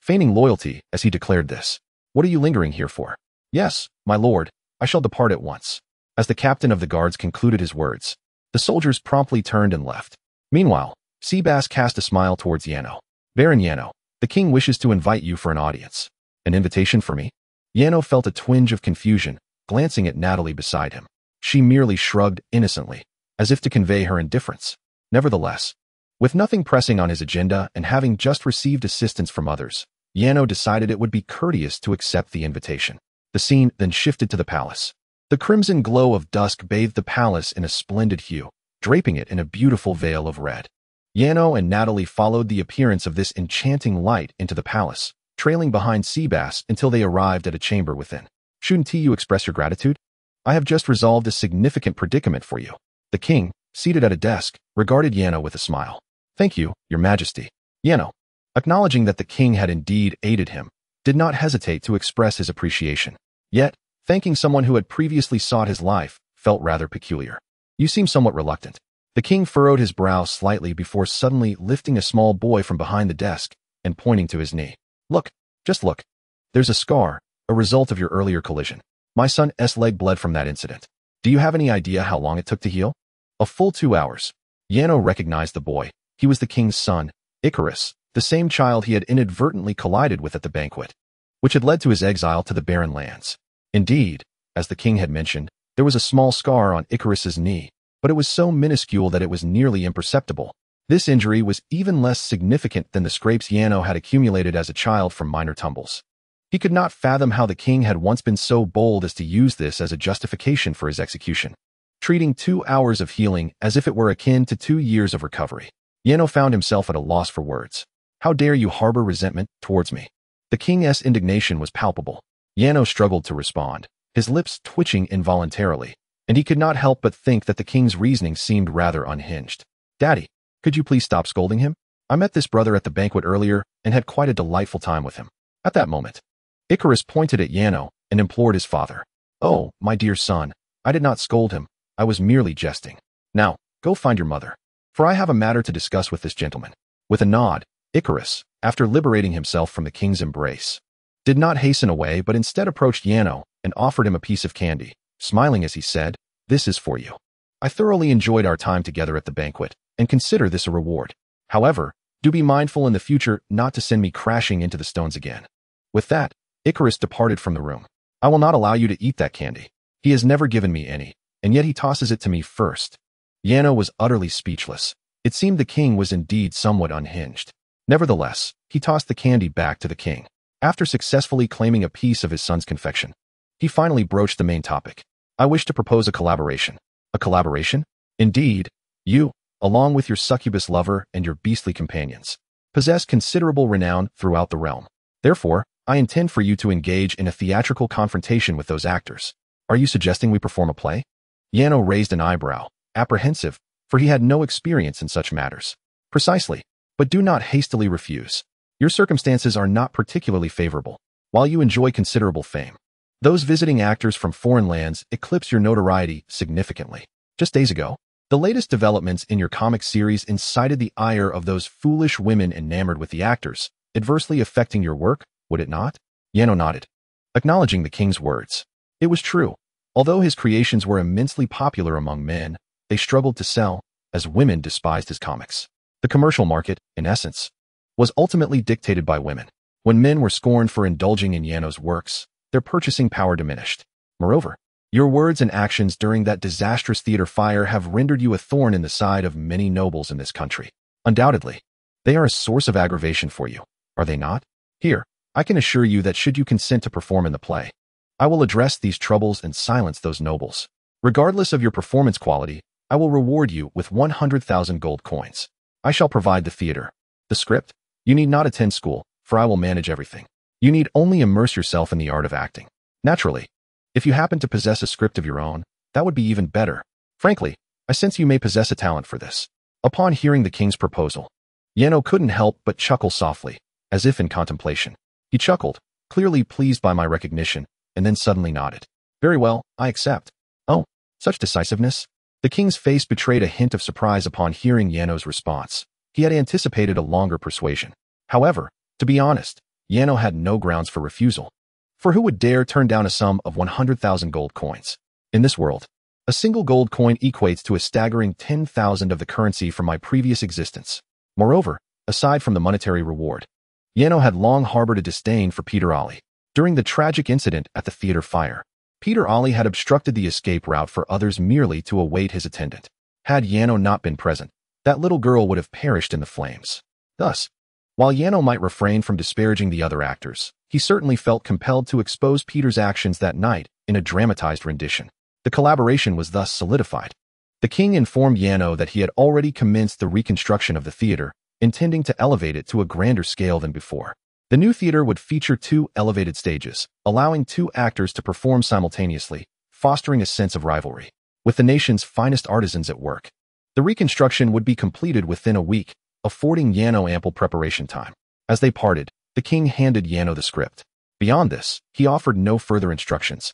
feigning loyalty as he declared this. What are you lingering here for? Yes, my lord, I shall depart at once. As the captain of the guards concluded his words, the soldiers promptly turned and left. Meanwhile, Seabass cast a smile towards Yano. Baron Yano, the king wishes to invite you for an audience. An invitation for me? Yano felt a twinge of confusion, glancing at Natalie beside him. She merely shrugged innocently, as if to convey her indifference. Nevertheless, with nothing pressing on his agenda and having just received assistance from others, Yano decided it would be courteous to accept the invitation. The scene then shifted to the palace. The crimson glow of dusk bathed the palace in a splendid hue, draping it in a beautiful veil of red. Yano and Natalie followed the appearance of this enchanting light into the palace, trailing behind Seabass until they arrived at a chamber within. Shouldn't you express your gratitude? I have just resolved a significant predicament for you. The king, seated at a desk, regarded Yano with a smile. Thank you, your majesty. Yano, acknowledging that the king had indeed aided him, did not hesitate to express his appreciation. Yet, thanking someone who had previously sought his life felt rather peculiar. You seem somewhat reluctant. The king furrowed his brow slightly before suddenly lifting a small boy from behind the desk and pointing to his knee. Look, just look. There's a scar, a result of your earlier collision. My son's leg bled from that incident. Do you have any idea how long it took to heal? A full 2 hours. Yano recognized the boy. He was the king's son, Icarus, the same child he had inadvertently collided with at the banquet, which had led to his exile to the barren lands. Indeed, as the king had mentioned, there was a small scar on Icarus's knee, but it was so minuscule that it was nearly imperceptible. This injury was even less significant than the scrapes Yano had accumulated as a child from minor tumbles. He could not fathom how the king had once been so bold as to use this as a justification for his execution, treating 2 hours of healing as if it were akin to 2 years of recovery. Yano found himself at a loss for words. How dare you harbor resentment towards me? The king's indignation was palpable. Yano struggled to respond, his lips twitching involuntarily, and he could not help but think that the king's reasoning seemed rather unhinged. Daddy, could you please stop scolding him? I met this brother at the banquet earlier and had quite a delightful time with him. At that moment, Icarus pointed at Yano and implored his father. Oh, my dear son, I did not scold him. I was merely jesting. Now, go find your mother, for I have a matter to discuss with this gentleman. With a nod, Icarus, after liberating himself from the king's embrace, did not hasten away but instead approached Yano and offered him a piece of candy, smiling as he said, This is for you. I thoroughly enjoyed our time together at the banquet, and consider this a reward. However, do be mindful in the future not to send me crashing into the stones again." With that, Icarus departed from the room. "I will not allow you to eat that candy. He has never given me any, and yet he tosses it to me first." Yano was utterly speechless. It seemed the king was indeed somewhat unhinged. Nevertheless, he tossed the candy back to the king. After successfully claiming a piece of his son's confection, he finally broached the main topic. "I wish to propose a collaboration." "A collaboration?" "Indeed. You, along with your succubus lover and your beastly companions, possess considerable renown throughout the realm. Therefore, I intend for you to engage in a theatrical confrontation with those actors." "Are you suggesting we perform a play?" Yano raised an eyebrow, apprehensive, for he had no experience in such matters. "Precisely. But do not hastily refuse. Your circumstances are not particularly favorable, while you enjoy considerable fame. Those visiting actors from foreign lands eclipse your notoriety significantly. Just days ago, the latest developments in your comic series incited the ire of those foolish women enamored with the actors, adversely affecting your work, would it not?" Yano nodded, acknowledging the king's words. It was true. Although his creations were immensely popular among men, they struggled to sell, as women despised his comics. The commercial market, in essence, was ultimately dictated by women. When men were scorned for indulging in Yano's works, their purchasing power diminished. Moreover, your words and actions during that disastrous theater fire have rendered you a thorn in the side of many nobles in this country. Undoubtedly, they are a source of aggravation for you, are they not? Here, I can assure you that should you consent to perform in the play, I will address these troubles and silence those nobles. Regardless of your performance quality, I will reward you with 100,000 gold coins. I shall provide the theater. The script? You need not attend school, for I will manage everything. You need only immerse yourself in the art of acting. Naturally, if you happen to possess a script of your own, that would be even better. Frankly, I sense you may possess a talent for this." Upon hearing the king's proposal, Yano couldn't help but chuckle softly, as if in contemplation. He chuckled, clearly pleased by my recognition, and then suddenly nodded. "Very well, I accept." "Oh, such decisiveness?" The king's face betrayed a hint of surprise upon hearing Yano's response. He had anticipated a longer persuasion. However, to be honest, Yano had no grounds for refusal. For who would dare turn down a sum of 100,000 gold coins? In this world, a single gold coin equates to a staggering 10,000 of the currency from my previous existence. Moreover, aside from the monetary reward, Yano had long harbored a disdain for Peter Ollie. During the tragic incident at the theater fire, Peter Ollie had obstructed the escape route for others merely to await his attendant. Had Yano not been present, that little girl would have perished in the flames. Thus, while Yano might refrain from disparaging the other actors, he certainly felt compelled to expose Peter's actions that night in a dramatized rendition. The collaboration was thus solidified. The king informed Yano that he had already commenced the reconstruction of the theater, intending to elevate it to a grander scale than before. The new theater would feature 2 elevated stages, allowing 2 actors to perform simultaneously, fostering a sense of rivalry, with the nation's finest artisans at work. The reconstruction would be completed within a week, affording Yano ample preparation time. As they parted, the king handed Yano the script. Beyond this, he offered no further instructions,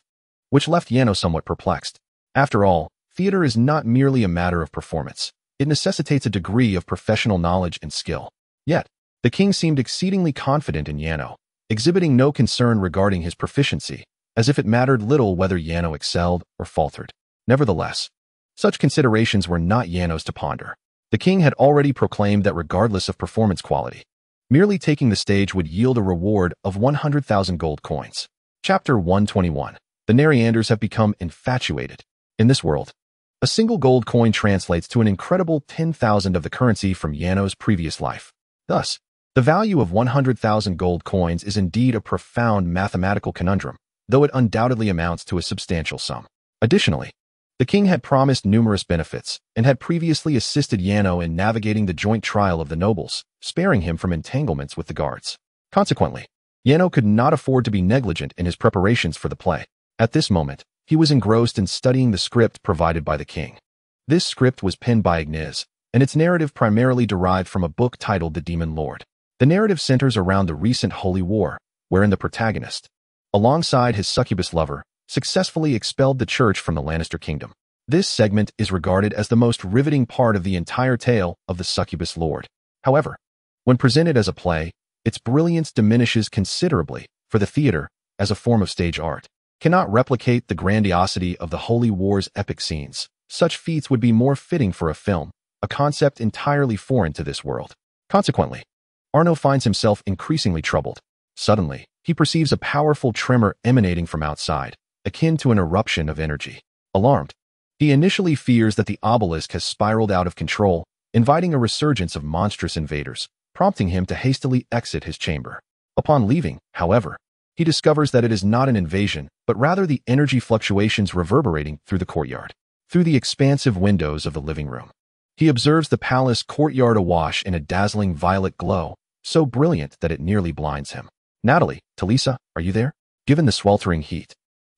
which left Yano somewhat perplexed. After all, theater is not merely a matter of performance. It necessitates a degree of professional knowledge and skill. Yet, the king seemed exceedingly confident in Yano, exhibiting no concern regarding his proficiency, as if it mattered little whether Yano excelled or faltered. Nevertheless, such considerations were not Yano's to ponder. The king had already proclaimed that regardless of performance quality, merely taking the stage would yield a reward of 100,000 gold coins. Chapter 121. The Nereanders have become infatuated. In this world, a single gold coin translates to an incredible 10,000 of the currency from Yano's previous life. Thus, the value of 100,000 gold coins is indeed a profound mathematical conundrum, though it undoubtedly amounts to a substantial sum. Additionally, the king had promised numerous benefits and had previously assisted Yano in navigating the joint trial of the nobles, sparing him from entanglements with the guards. Consequently, Yano could not afford to be negligent in his preparations for the play. At this moment, he was engrossed in studying the script provided by the king. This script was penned by Ignis, and its narrative primarily derived from a book titled The Demon Lord. The narrative centers around the recent Holy War, wherein the protagonist, alongside his succubus lover, successfully expelled the church from the Lannister kingdom. This segment is regarded as the most riveting part of the entire tale of the Succubus Lord. However, when presented as a play, its brilliance diminishes considerably, for the theater, as a form of stage art, cannot replicate the grandiosity of the Holy War's epic scenes, Such feats would be more fitting for a film, a concept entirely foreign to this world. Consequently, Arno finds himself increasingly troubled. Suddenly, he perceives a powerful tremor emanating from outside, akin to an eruption of energy. Alarmed, he initially fears that the obelisk has spiraled out of control, inviting a resurgence of monstrous invaders, prompting him to hastily exit his chamber. Upon leaving, however, he discovers that it is not an invasion, but rather the energy fluctuations reverberating through the courtyard. Through the expansive windows of the living room, he observes the palace courtyard awash in a dazzling violet glow, so brilliant that it nearly blinds him. Natalie, Talisa, are you there? Given the sweltering heat,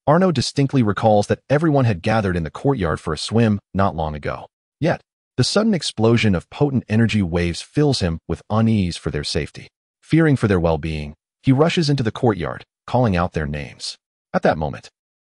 Arno distinctly recalls that everyone had gathered in the courtyard for a swim not long ago. Yet, the sudden explosion of potent energy waves fills him with unease for their safety. Fearing for their well-being, he rushes into the courtyard, calling out their names. At that moment,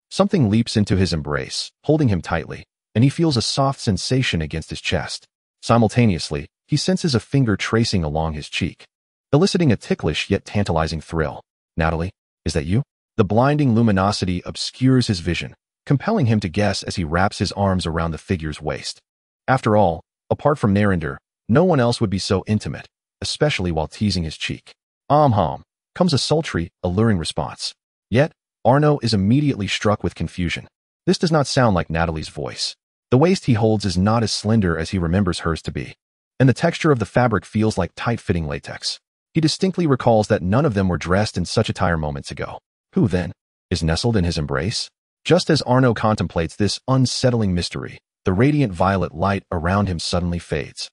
something leaps into his embrace, holding him tightly, and he feels a soft sensation against his chest. Simultaneously, he senses a finger tracing along his cheek, eliciting a ticklish yet tantalizing thrill. Natalie, is that you? The blinding luminosity obscures his vision, compelling him to guess as he wraps his arms around the figure's waist. After all, apart from Narinder, no one else would be so intimate, especially while teasing his cheek. Comes a sultry, alluring response. Yet, Arno is immediately struck with confusion. This does not sound like Natalie's voice. The waist he holds is not as slender as he remembers hers to be, and the texture of the fabric feels like tight-fitting latex. He distinctly recalls that none of them were dressed in such attire moments ago. Who, then, is nestled in his embrace? Just as Arno contemplates this unsettling mystery, the radiant violet light around him suddenly fades,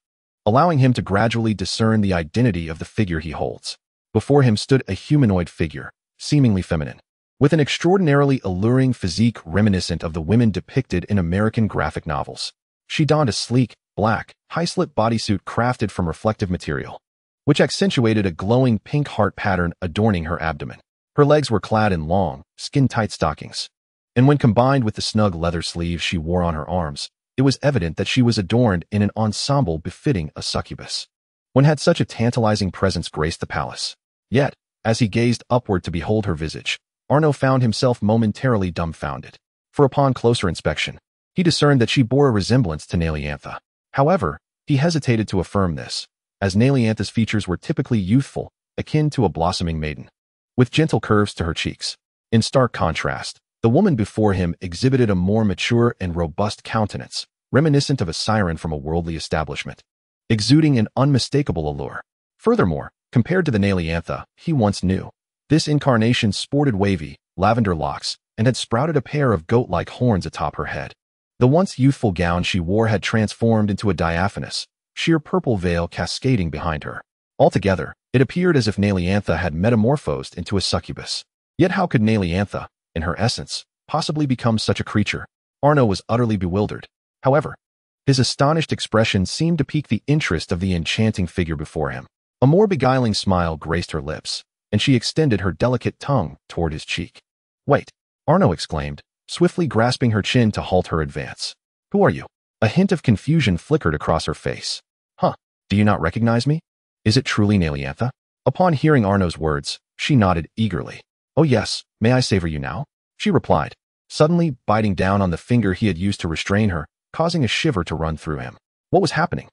allowing him to gradually discern the identity of the figure he holds. Before him stood a humanoid figure, seemingly feminine, with an extraordinarily alluring physique reminiscent of the women depicted in American graphic novels. She donned a sleek, black, high-slit bodysuit crafted from reflective material, which accentuated a glowing pink heart pattern adorning her abdomen. Her legs were clad in long, skin-tight stockings, and when combined with the snug leather sleeves she wore on her arms, it was evident that she was adorned in an ensemble befitting a succubus. When had such a tantalizing presence graced the palace? Yet, as he gazed upward to behold her visage, Arno found himself momentarily dumbfounded. For upon closer inspection, he discerned that she bore a resemblance to Naliantha. However, he hesitated to affirm this, as Naliantha's features were typically youthful, akin to a blossoming maiden, with gentle curves to her cheeks. In stark contrast, the woman before him exhibited a more mature and robust countenance, reminiscent of a siren from a worldly establishment, exuding an unmistakable allure. Furthermore, compared to the Naliantha he once knew, this incarnation sported wavy, lavender locks and had sprouted a pair of goat-like horns atop her head. The once youthful gown she wore had transformed into a diaphanous, sheer purple veil cascading behind her. Altogether, it appeared as if Naliantha had metamorphosed into a succubus. Yet how could Naliantha, in her essence, possibly become such a creature? Arno was utterly bewildered. However, his astonished expression seemed to pique the interest of the enchanting figure before him. A more beguiling smile graced her lips, and she extended her delicate tongue toward his cheek. Wait, Arno exclaimed, swiftly grasping her chin to halt her advance. Who are you? A hint of confusion flickered across her face. Do you not recognize me? Is it truly Naliantha? Upon hearing Arno's words, she nodded eagerly. Oh yes, may I savor you now? She replied, suddenly biting down on the finger he had used to restrain her, causing a shiver to run through him. What was happening?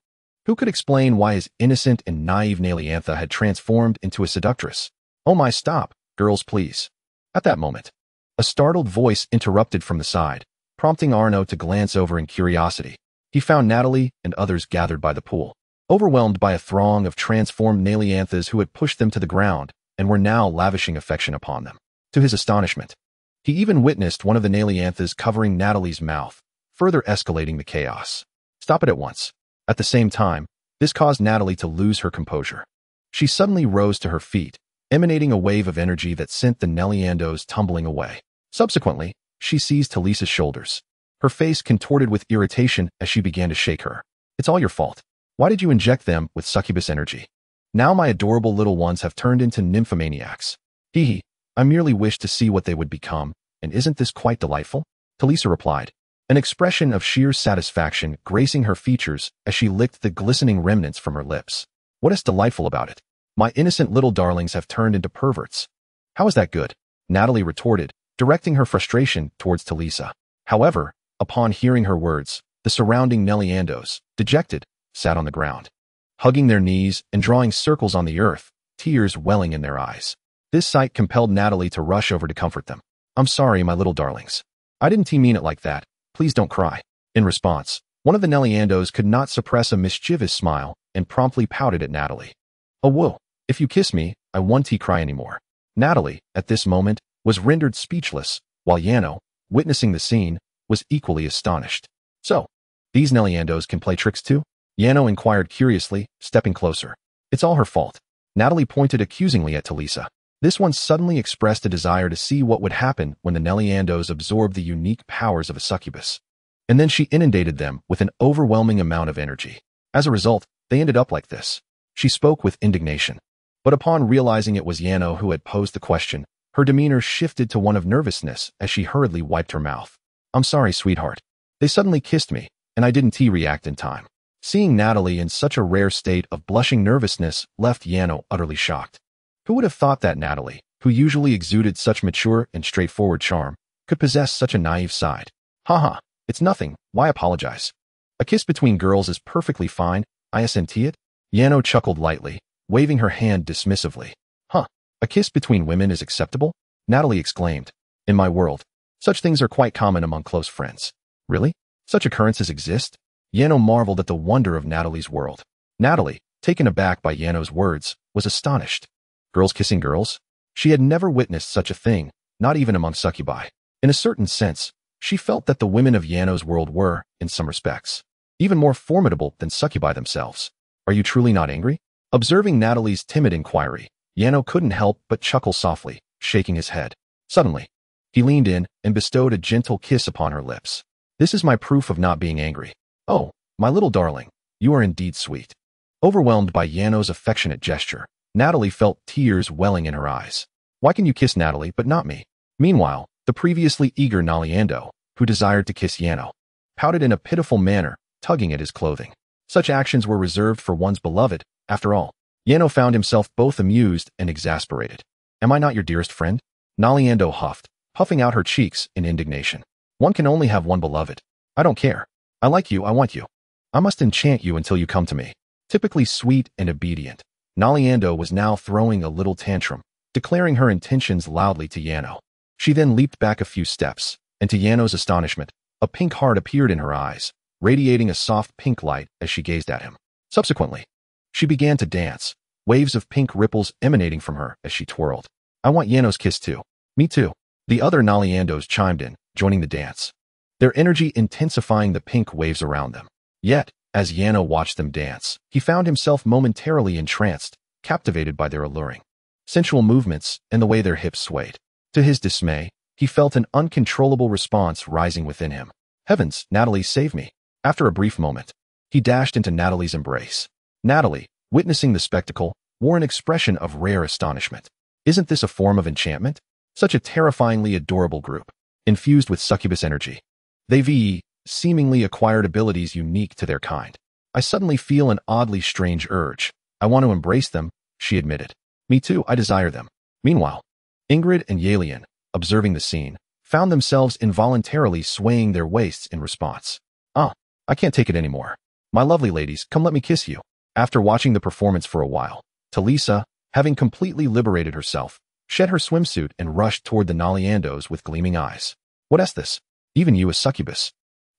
Who could explain why his innocent and naive Naliantha had transformed into a seductress? Oh my, stop, girls please. At that moment, a startled voice interrupted from the side, prompting Arno to glance over in curiosity. He found Natalie and others gathered by the pool, overwhelmed by a throng of transformed Nalianthas who had pushed them to the ground and were now lavishing affection upon them. To his astonishment, he even witnessed one of the Nalianthas covering Natalie's mouth, further escalating the chaos. Stop it at once. At the same time, this caused Natalie to lose her composure. She suddenly rose to her feet, emanating a wave of energy that sent the Neliandos tumbling away. Subsequently, she seized Talisa's shoulders, her face contorted with irritation as she began to shake her. It's all your fault. Why did you inject them with succubus energy? Now my adorable little ones have turned into nymphomaniacs. Hee, I merely wished to see what they would become, and isn't this quite delightful? Talisa replied, an expression of sheer satisfaction gracing her features as she licked the glistening remnants from her lips. What is delightful about it? My innocent little darlings have turned into perverts. How is that good? Natalie retorted, directing her frustration towards Talisa. However, upon hearing her words, The surrounding Nelliandos, dejected, sat on the ground, hugging their knees and drawing circles on the earth, tears welling in their eyes. This sight compelled Natalie to rush over to comfort them. "I'm sorry, my little darlings. I didn't mean it like that. Please don't cry." In response, one of the Nelliandos could not suppress a mischievous smile and promptly pouted at Natalie. "Oh, whoa. If you kiss me, I won't cry anymore." Natalie, at this moment, was rendered speechless, while Yano, witnessing the scene, was equally astonished. "So, these Nelliandos can play tricks too?" Yano inquired curiously, stepping closer. "It's all her fault." Natalie pointed accusingly at Talisa. This one suddenly expressed a desire to see what would happen when the Nelliandos absorbed the unique powers of a succubus. And then she inundated them with an overwhelming amount of energy. As a result, they ended up like this. She spoke with indignation. But upon realizing it was Yano who had posed the question, her demeanor shifted to one of nervousness as she hurriedly wiped her mouth. "I'm sorry, sweetheart. They suddenly kissed me, and I didn't react in time." Seeing Natalie in such a rare state of blushing nervousness left Yano utterly shocked. Who would have thought that Natalie, who usually exuded such mature and straightforward charm, could possess such a naive side? "Haha, it's nothing, why apologize? A kiss between girls is perfectly fine, I assent it." Yano chuckled lightly, waving her hand dismissively. "Huh, a kiss between women is acceptable?" Natalie exclaimed. "In my world, such things are quite common among close friends." "Really? Such occurrences exist?" Yano marveled at the wonder of Natalie's world. Natalie, taken aback by Yano's words, was astonished. Girls kissing girls? She had never witnessed such a thing, not even among succubi. In a certain sense, she felt that the women of Yano's world were, in some respects, even more formidable than succubi themselves. "Are you truly not angry?" Observing Natalie's timid inquiry, Yano couldn't help but chuckle softly, shaking his head. Suddenly, he leaned in and bestowed a gentle kiss upon her lips. "This is my proof of not being angry. Oh, my little darling, you are indeed sweet." Overwhelmed by Yano's affectionate gesture, Natalie felt tears welling in her eyes. "Why can you kiss Natalie but not me?" Meanwhile, the previously eager Nelliando, who desired to kiss Yano, pouted in a pitiful manner, tugging at his clothing. Such actions were reserved for one's beloved, after all. Yano found himself both amused and exasperated. "Am I not your dearest friend?" Nelliando huffed, puffing out her cheeks in indignation. "One can only have one beloved. I don't care. I like you, I want you. I must enchant you until you come to me." Typically sweet and obedient, Nelliando was now throwing a little tantrum, declaring her intentions loudly to Yano. She then leaped back a few steps, and to Yano's astonishment, a pink heart appeared in her eyes, radiating a soft pink light as she gazed at him. Subsequently, she began to dance, waves of pink ripples emanating from her as she twirled. "I want Yano's kiss too." "Me too." The other Nelliandos chimed in, joining the dance, their energy intensifying the pink waves around them. Yet, as Yano watched them dance, he found himself momentarily entranced, captivated by their alluring, sensual movements and the way their hips swayed. To his dismay, he felt an uncontrollable response rising within him. "Heavens, Natalie, save me." After a brief moment, he dashed into Natalie's embrace. Natalie, witnessing the spectacle, wore an expression of rare astonishment. Isn't this a form of enchantment? Such a terrifyingly adorable group, infused with succubus energy. They've seemingly acquired abilities unique to their kind. "I suddenly feel an oddly strange urge. I want to embrace them," she admitted. "Me too, I desire them." Meanwhile, Ingrid and Yalian, observing the scene, found themselves involuntarily swaying their waists in response. "Ah, I can't take it anymore. My lovely ladies, come let me kiss you." After watching the performance for a while, Talisa, having completely liberated herself, shed her swimsuit and rushed toward the Nelliandos with gleaming eyes. "What is this? Even you a succubus?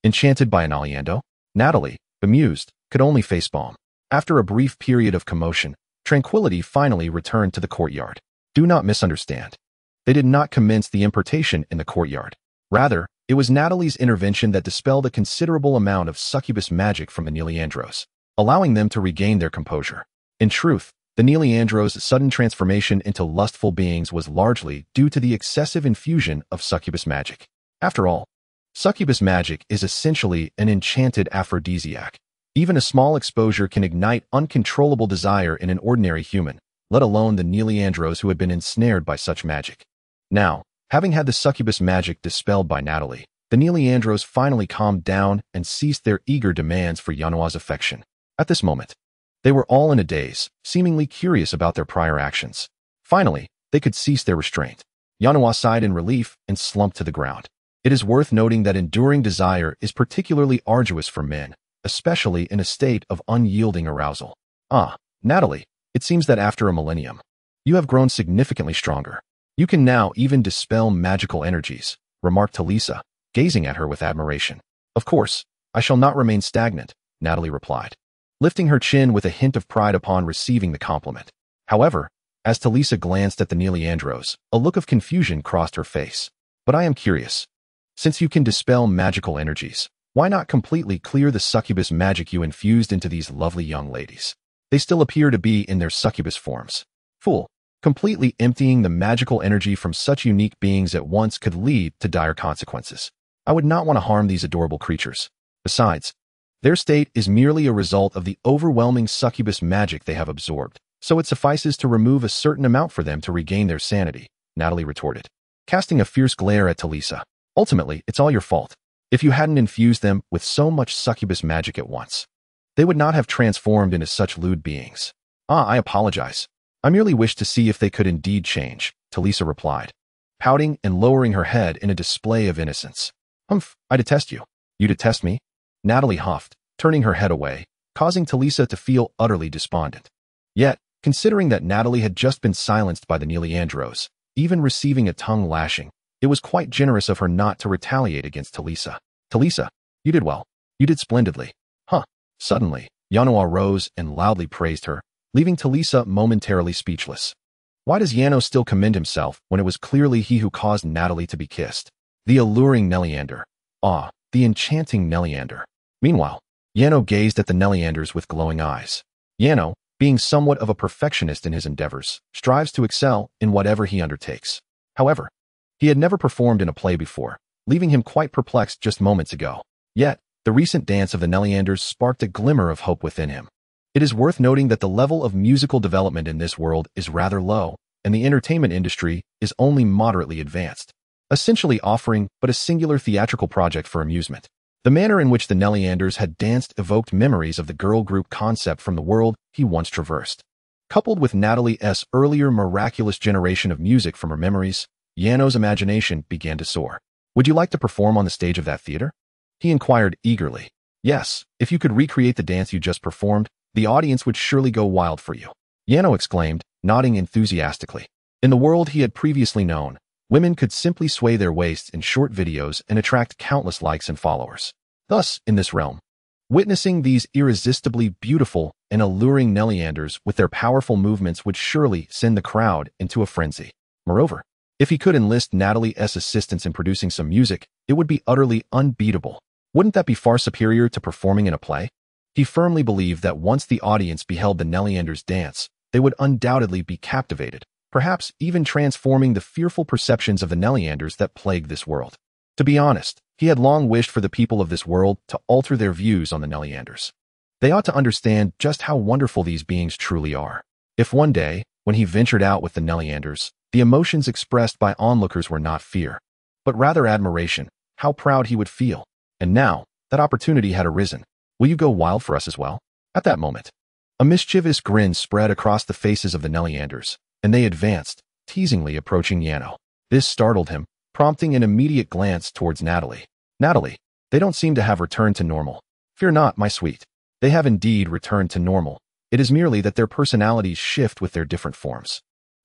Enchanted by a Nelliando?" Natalie, bemused, could only facepalm. After a brief period of commotion, tranquility finally returned to the courtyard. Do not misunderstand. They did not commence the importation in the courtyard. Rather, it was Natalie's intervention that dispelled a considerable amount of succubus magic from the Nelliandros, allowing them to regain their composure. In truth, the Nelliandros' sudden transformation into lustful beings was largely due to the excessive infusion of succubus magic. After all, succubus magic is essentially an enchanted aphrodisiac. Even a small exposure can ignite uncontrollable desire in an ordinary human, let alone the Nelliandros who had been ensnared by such magic. Now, having had the succubus magic dispelled by Natalie, the Nelliandros finally calmed down and ceased their eager demands for Yanoa's affection. At this moment, they were all in a daze, seemingly curious about their prior actions. Finally, they could cease their restraint. Yanoa sighed in relief and slumped to the ground. It is worth noting that enduring desire is particularly arduous for men, especially in a state of unyielding arousal. Ah, Natalie, it seems that after a millennium, you have grown significantly stronger. You can now even dispel magical energies, remarked Talisa, gazing at her with admiration. Of course, I shall not remain stagnant, Natalie replied, lifting her chin with a hint of pride upon receiving the compliment. However, as Talisa glanced at the Neleandros, a look of confusion crossed her face. But I am curious. Since you can dispel magical energies, why not completely clear the succubus magic you infused into these lovely young ladies? They still appear to be in their succubus forms. Fool. Completely emptying the magical energy from such unique beings at once could lead to dire consequences. I would not want to harm these adorable creatures. Besides, their state is merely a result of the overwhelming succubus magic they have absorbed, so it suffices to remove a certain amount for them to regain their sanity, Natalie retorted, casting a fierce glare at Talisa. Ultimately, it's all your fault. If you hadn't infused them with so much succubus magic at once, they would not have transformed into such lewd beings. I apologize. I merely wished to see if they could indeed change, Talisa replied, pouting and lowering her head in a display of innocence. Humph, I detest you. You detest me? Natalie huffed, turning her head away, causing Talisa to feel utterly despondent. Yet, considering that Natalie had just been silenced by the Neleandros, even receiving a tongue lashing, it was quite generous of her not to retaliate against Talisa. Talisa, you did well. You did splendidly. Huh. Suddenly, Yanoa rose and loudly praised her, leaving Talisa momentarily speechless. Why does Yano still commend himself when it was clearly he who caused Natalie to be kissed? The alluring Neleander. Ah, the enchanting Neleander. Meanwhile, Yano gazed at the Neleanders with glowing eyes. Yano, being somewhat of a perfectionist in his endeavors, strives to excel in whatever he undertakes. However, he had never performed in a play before, leaving him quite perplexed just moments ago. Yet, the recent dance of the Neleanders sparked a glimmer of hope within him. It is worth noting that the level of musical development in this world is rather low, and the entertainment industry is only moderately advanced, essentially offering but a singular theatrical project for amusement. The manner in which the Neleanders had danced evoked memories of the girl group concept from the world he once traversed. Coupled with Natalie's earlier miraculous generation of music from her memories, Yano's imagination began to soar. Would you like to perform on the stage of that theater? He inquired eagerly. Yes, if you could recreate the dance you just performed, the audience would surely go wild for you. Yano exclaimed, nodding enthusiastically. In the world he had previously known, women could simply sway their waists in short videos and attract countless likes and followers. Thus, in this realm, witnessing these irresistibly beautiful and alluring Neleanders with their powerful movements would surely send the crowd into a frenzy. Moreover, if he could enlist Natalie's assistance in producing some music, it would be utterly unbeatable. Wouldn't that be far superior to performing in a play? He firmly believed that once the audience beheld the Neleanders dance, they would undoubtedly be captivated, perhaps even transforming the fearful perceptions of the Neleanders that plagued this world. To be honest, he had long wished for the people of this world to alter their views on the Neleanders. They ought to understand just how wonderful these beings truly are. If one day, when he ventured out with the Neleanders, the emotions expressed by onlookers were not fear, but rather admiration, how proud he would feel. And now, that opportunity had arisen. Will you go wild for us as well? At that moment, a mischievous grin spread across the faces of the Neleanders, and they advanced, teasingly approaching Yano. This startled him, prompting an immediate glance towards Natalie. Natalie, they don't seem to have returned to normal. Fear not, my sweet. They have indeed returned to normal. It is merely that their personalities shift with their different forms.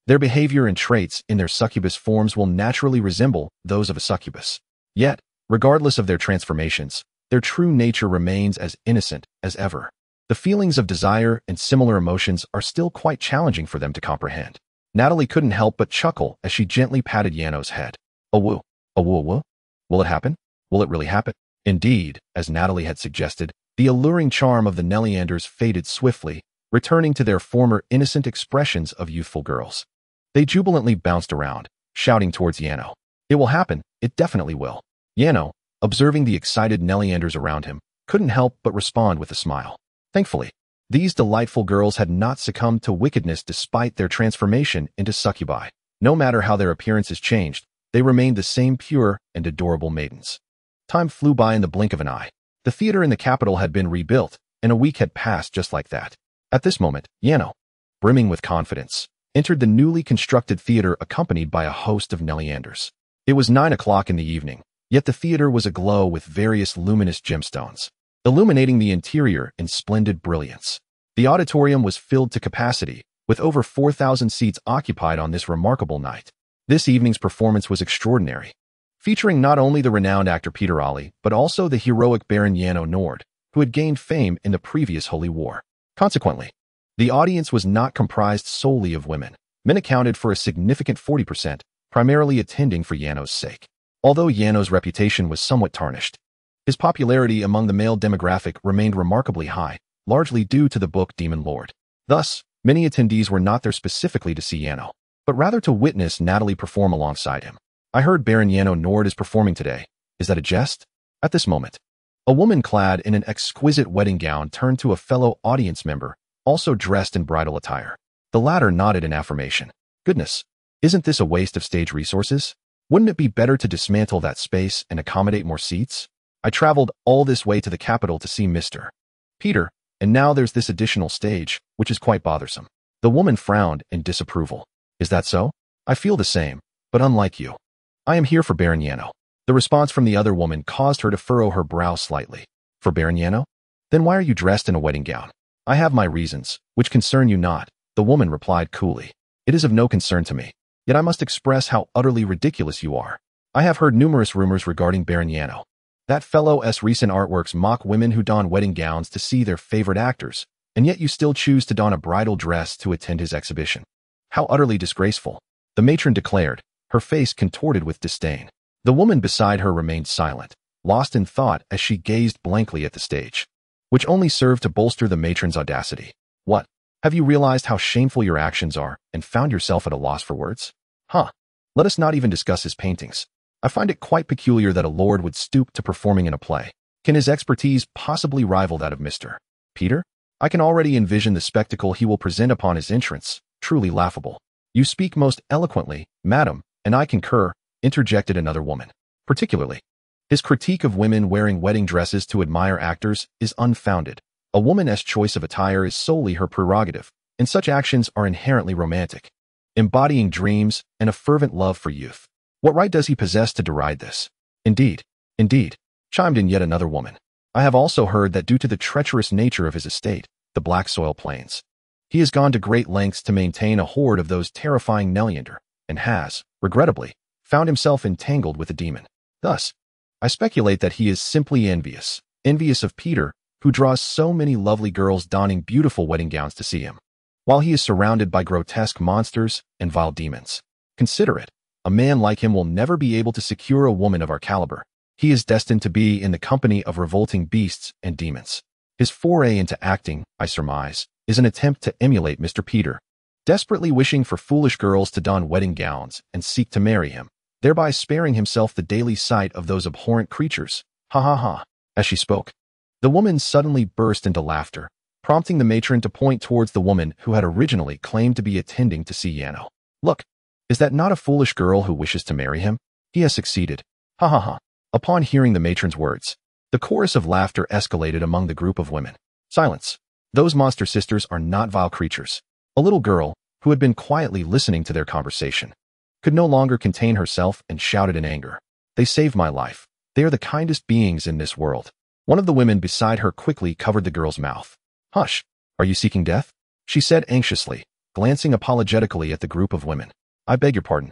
Their behavior and traits in their succubus forms will naturally resemble those of a succubus. Yet, regardless of their transformations, their true nature remains as innocent as ever. The feelings of desire and similar emotions are still quite challenging for them to comprehend. Natalie couldn't help but chuckle as she gently patted Yano's head. A woo. A woo woo? Will it happen? Will it really happen? Indeed, as Natalie had suggested, the alluring charm of the Neleanders faded swiftly, returning to their former innocent expressions of youthful girls. They jubilantly bounced around, shouting towards Yano. It will happen. It definitely will. Yano, observing the excited Neleanders around him, couldn't help but respond with a smile. Thankfully, these delightful girls had not succumbed to wickedness despite their transformation into succubi. No matter how their appearances changed, they remained the same pure and adorable maidens. Time flew by in the blink of an eye. The theater in the capital had been rebuilt, and a week had passed just like that. At this moment, Yano, brimming with confidence, entered the newly constructed theater accompanied by a host of Neleanders. It was 9 o'clock in the evening, Yet the theater was aglow with various luminous gemstones, illuminating the interior in splendid brilliance. The auditorium was filled to capacity, with over 4,000 seats occupied on this remarkable night. This evening's performance was extraordinary, featuring not only the renowned actor Peter Ali, but also the heroic Baron Arno Nord, who had gained fame in the previous Holy War. Consequently, the audience was not comprised solely of women. Men accounted for a significant 40%, primarily attending for Yano's sake. Although Yano's reputation was somewhat tarnished, his popularity among the male demographic remained remarkably high, largely due to the book Demon Lord. Thus, many attendees were not there specifically to see Yano, but rather to witness Natalie perform alongside him. I heard Baron Arno Nord is performing today. Is that a jest? At this moment, a woman clad in an exquisite wedding gown turned to a fellow audience member, also dressed in bridal attire. The latter nodded in affirmation. Goodness, isn't this a waste of stage resources? Wouldn't it be better to dismantle that space and accommodate more seats? I traveled all this way to the capital to see Mr. Peter, and now there's this additional stage, which is quite bothersome. The woman frowned in disapproval. Is that so? I feel the same, but unlike you. I am here for Baron Yano. The response from the other woman caused her to furrow her brow slightly. For Baron Yano? Then why are you dressed in a wedding gown? I have my reasons, which concern you not, the woman replied coolly. It is of no concern to me, yet I must express how utterly ridiculous you are. I have heard numerous rumors regarding Baron Yano. That fellow's recent artworks mock women who don wedding gowns to see their favorite actors, and yet you still choose to don a bridal dress to attend his exhibition. How utterly disgraceful, the matron declared, her face contorted with disdain. The woman beside her remained silent, lost in thought as she gazed blankly at the stage, which only served to bolster the matron's audacity. What? Have you realized how shameful your actions are and found yourself at a loss for words? Huh. Let us not even discuss his paintings. I find it quite peculiar that a lord would stoop to performing in a play. Can his expertise possibly rival that of Mr. Peter? I can already envision the spectacle he will present upon his entrance. Truly laughable. You speak most eloquently, madam, and I concur, interjected another woman. Particularly, his critique of women wearing wedding dresses to admire actors is unfounded. A woman's choice of attire is solely her prerogative, and such actions are inherently romantic, embodying dreams and a fervent love for youth. What right does he possess to deride this? Indeed, chimed in yet another woman. I have also heard that due to the treacherous nature of his estate, the Black Soil Plains, he has gone to great lengths to maintain a horde of those terrifying Neliander, and has, regrettably, found himself entangled with a demon. Thus, I speculate that he is simply envious of Peter, who draws so many lovely girls donning beautiful wedding gowns to see him, while he is surrounded by grotesque monsters and vile demons. Consider it, a man like him will never be able to secure a woman of our caliber. He is destined to be in the company of revolting beasts and demons. His foray into acting, I surmise, is an attempt to emulate Mr. Peter, desperately wishing for foolish girls to don wedding gowns and seek to marry him, thereby sparing himself the daily sight of those abhorrent creatures. Ha ha ha. As she spoke, the woman suddenly burst into laughter, prompting the matron to point towards the woman who had originally claimed to be attending to see Yano. Look, is that not a foolish girl who wishes to marry him? He has succeeded. Ha ha ha. Upon hearing the matron's words, the chorus of laughter escalated among the group of women. Silence. Those monster sisters are not vile creatures. A little girl, who had been quietly listening to their conversation, could no longer contain herself and shouted in anger. They saved my life. They are the kindest beings in this world. One of the women beside her quickly covered the girl's mouth. Hush. Are you seeking death? She said anxiously, glancing apologetically at the group of women. I beg your pardon.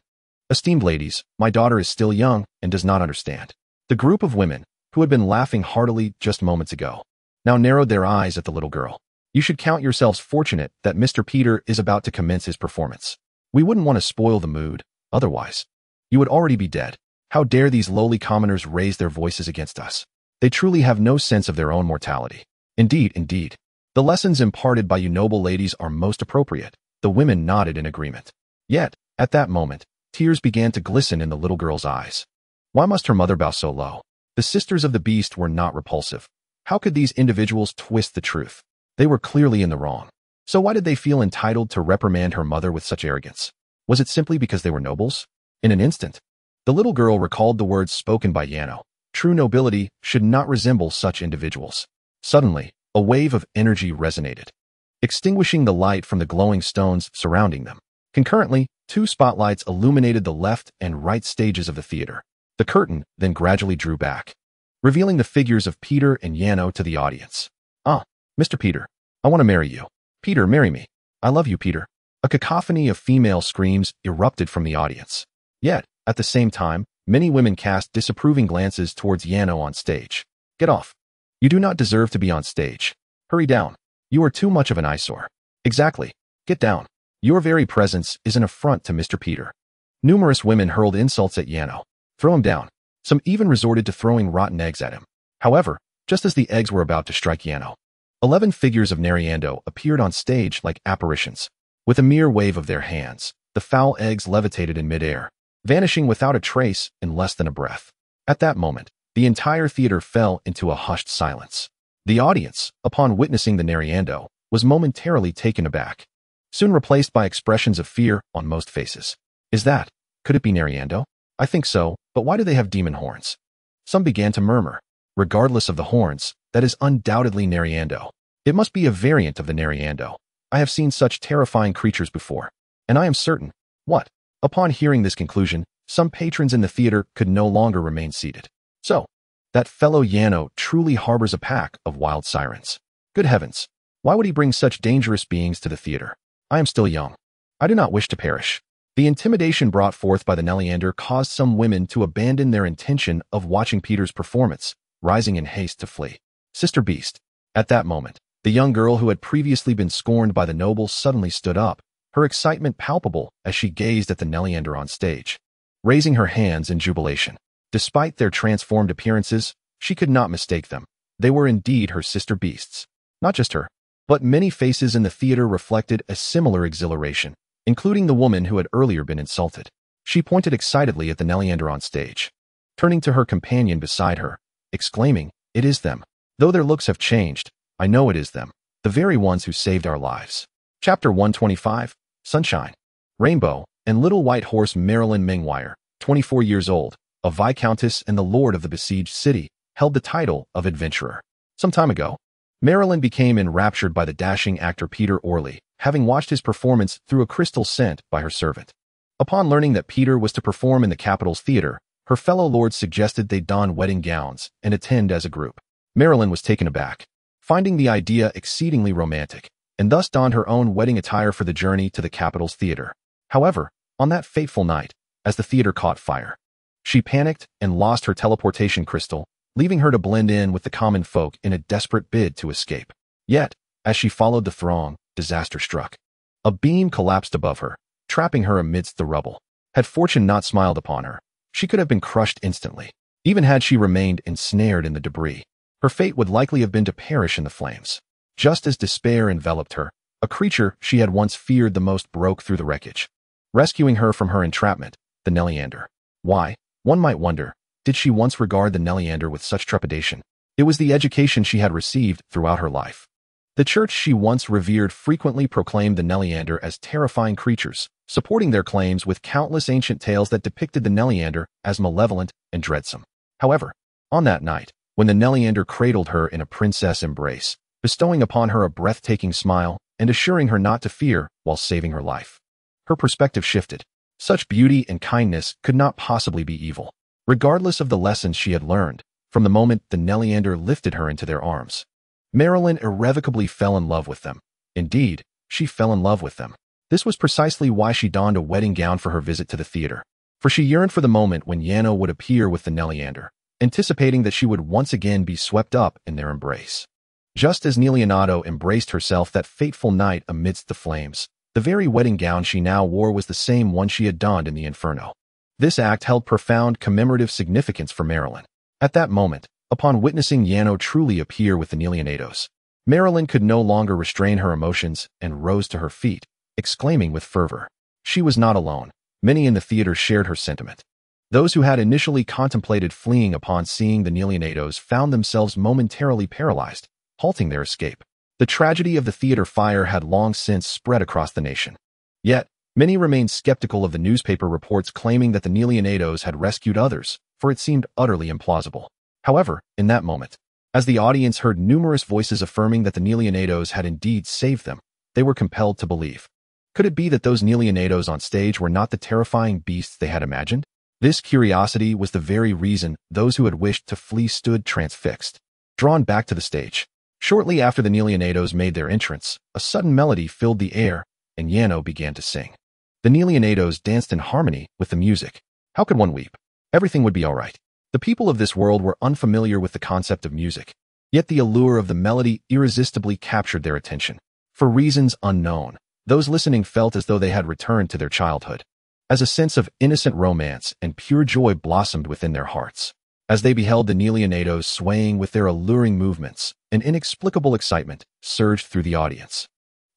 Esteemed ladies, my daughter is still young and does not understand. The group of women, who had been laughing heartily just moments ago, now narrowed their eyes at the little girl. You should count yourselves fortunate that Mr. Peter is about to commence his performance. We wouldn't want to spoil the mood, otherwise. You would already be dead. How dare these lowly commoners raise their voices against us? They truly have no sense of their own mortality. Indeed. The lessons imparted by you noble ladies are most appropriate. The women nodded in agreement. Yet, at that moment, tears began to glisten in the little girl's eyes. Why must her mother bow so low? The sisters of the beast were not repulsive. How could these individuals twist the truth? They were clearly in the wrong. So why did they feel entitled to reprimand her mother with such arrogance? Was it simply because they were nobles? In an instant, the little girl recalled the words spoken by Yano. True nobility should not resemble such individuals. Suddenly, a wave of energy resonated, extinguishing the light from the glowing stones surrounding them. Concurrently, two spotlights illuminated the left and right stages of the theater. The curtain then gradually drew back, revealing the figures of Peter and Yano to the audience. "Ah, Mr. Peter, I want to marry you. Peter, marry me. I love you, Peter." A cacophony of female screams erupted from the audience. Yet, at the same time, many women cast disapproving glances towards Yano on stage. "Get off. You do not deserve to be on stage. Hurry down. You are too much of an eyesore." "Exactly. Get down. Your very presence is an affront to Mr. Peter." Numerous women hurled insults at Yano. "Throw him down." Some even resorted to throwing rotten eggs at him. However, just as the eggs were about to strike Yano, 11 figures of Neriando appeared on stage like apparitions. With a mere wave of their hands, the foul eggs levitated in midair, vanishing without a trace in less than a breath. At that moment, the entire theater fell into a hushed silence. The audience, upon witnessing the Neriando, was momentarily taken aback, soon replaced by expressions of fear on most faces. Could it be Neriando? I think so, but why do they have demon horns? Some began to murmur. Regardless of the horns, that is undoubtedly Neriando. It must be a variant of the Neriando. I have seen such terrifying creatures before, and I am certain. What? Upon hearing this conclusion, some patrons in the theater could no longer remain seated. So, that fellow Yano truly harbors a pack of wild sirens. Good heavens, why would he bring such dangerous beings to the theater? I am still young. I do not wish to perish. The intimidation brought forth by the Neliander caused some women to abandon their intention of watching Peter's performance, rising in haste to flee. Sister Beast. At that moment, the young girl who had previously been scorned by the nobles suddenly stood up, her excitement palpable as she gazed at the Neliander on stage, raising her hands in jubilation. Despite their transformed appearances, she could not mistake them. They were indeed her sister beasts. Not just her, but many faces in the theater reflected a similar exhilaration, including the woman who had earlier been insulted. She pointed excitedly at the Neliander on stage, turning to her companion beside her, exclaiming, "It is them. Though their looks have changed, I know it is them, the very ones who saved our lives." Chapter 125, Sunshine. Rainbow and Little White Horse Marilyn Mingwire, 24 years old, a viscountess and the lord of the besieged city, held the title of adventurer. Some time ago, Marilyn became enraptured by the dashing actor Peter Orley, having watched his performance through a crystal sent by her servant. Upon learning that Peter was to perform in the capital's theater, her fellow lords suggested they don wedding gowns and attend as a group. Marilyn was taken aback, finding the idea exceedingly romantic, and thus donned her own wedding attire for the journey to the capital's theater. However, on that fateful night, as the theater caught fire, she panicked and lost her teleportation crystal, leaving her to blend in with the common folk in a desperate bid to escape. Yet, as she followed the throng, disaster struck. A beam collapsed above her, trapping her amidst the rubble. Had fortune not smiled upon her, she could have been crushed instantly. Even had she remained ensnared in the debris, her fate would likely have been to perish in the flames. Just as despair enveloped her, a creature she had once feared the most broke through the wreckage, rescuing her from her entrapment, the Neliander. Why, one might wonder, did she once regard the Neliander with such trepidation? It was the education she had received throughout her life. The church she once revered frequently proclaimed the Neliander as terrifying creatures, supporting their claims with countless ancient tales that depicted the Neliander as malevolent and dreadsome. However, on that night, when the Neliander cradled her in a princess embrace, bestowing upon her a breathtaking smile and assuring her not to fear while saving her life, her perspective shifted. Such beauty and kindness could not possibly be evil. Regardless of the lessons she had learned, from the moment the Neliander lifted her into their arms, Marilyn irrevocably fell in love with them. Indeed, she fell in love with them. This was precisely why she donned a wedding gown for her visit to the theater, for she yearned for the moment when Yano would appear with the Neliander, anticipating that she would once again be swept up in their embrace. Just as Nelianato embraced herself that fateful night amidst the flames, the very wedding gown she now wore was the same one she had donned in the Inferno. This act held profound commemorative significance for Marilyn. At that moment, upon witnessing Yano truly appear with the Nelianatos, Marilyn could no longer restrain her emotions and rose to her feet, exclaiming with fervor. She was not alone. Many in the theater shared her sentiment. Those who had initially contemplated fleeing upon seeing the Nelianatos found themselves momentarily paralyzed, halting their escape. The tragedy of the theater fire had long since spread across the nation. Yet, many remained skeptical of the newspaper reports claiming that the Nelianatos had rescued others, for it seemed utterly implausible. However, in that moment, as the audience heard numerous voices affirming that the Nelianatos had indeed saved them, they were compelled to believe. Could it be that those Nelianatos on stage were not the terrifying beasts they had imagined? This curiosity was the very reason those who had wished to flee stood transfixed, drawn back to the stage. Shortly after the Neleonados made their entrance, a sudden melody filled the air, and Yano began to sing. The Neleonados danced in harmony with the music. How could one weep? Everything would be all right. The people of this world were unfamiliar with the concept of music, yet the allure of the melody irresistibly captured their attention. For reasons unknown, those listening felt as though they had returned to their childhood, as a sense of innocent romance and pure joy blossomed within their hearts. As they beheld the Neleonados swaying with their alluring movements, an inexplicable excitement surged through the audience.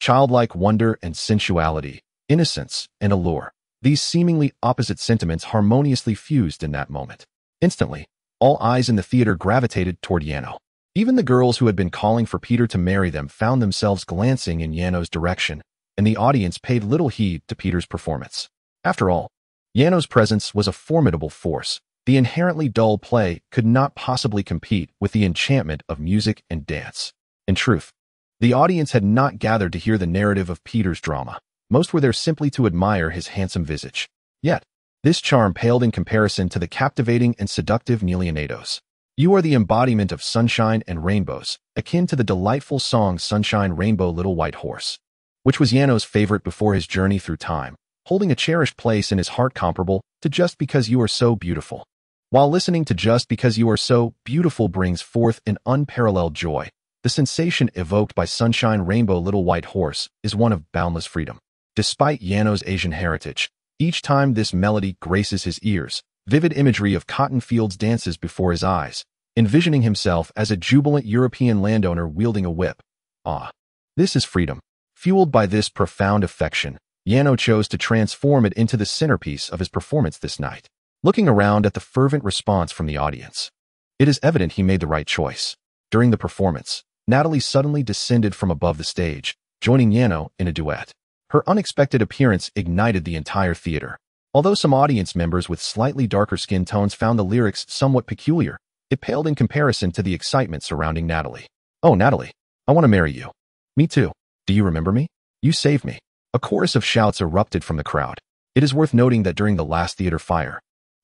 Childlike wonder and sensuality, innocence and allure, these seemingly opposite sentiments harmoniously fused in that moment. Instantly, all eyes in the theater gravitated toward Yano. Even the girls who had been calling for Peter to marry them found themselves glancing in Yano's direction, and the audience paid little heed to Peter's performance. After all, Yano's presence was a formidable force. The inherently dull play could not possibly compete with the enchantment of music and dance. In truth, the audience had not gathered to hear the narrative of Peter's drama. Most were there simply to admire his handsome visage. Yet, this charm paled in comparison to the captivating and seductive Neleonados. You are the embodiment of sunshine and rainbows, akin to the delightful song Sunshine Rainbow Little White Horse, which was Yano's favorite before his journey through time, holding a cherished place in his heart comparable to Just Because You Are So Beautiful. While listening to Just Because You Are So Beautiful brings forth an unparalleled joy, the sensation evoked by Sunshine Rainbow Little White Horse is one of boundless freedom. Despite Yano's Asian heritage, each time this melody graces his ears, vivid imagery of cotton fields dances before his eyes, envisioning himself as a jubilant European landowner wielding a whip. Ah, this is freedom. Fueled by this profound affection, Yano chose to transform it into the centerpiece of his performance this night. Looking around at the fervent response from the audience, it is evident he made the right choice. During the performance, Natalie suddenly descended from above the stage, joining Yano in a duet. Her unexpected appearance ignited the entire theater. Although some audience members with slightly darker skin tones found the lyrics somewhat peculiar, it paled in comparison to the excitement surrounding Natalie. "Oh, Natalie, I want to marry you." "Me too. Do you remember me? You saved me." A chorus of shouts erupted from the crowd. It is worth noting that during the last theater fire,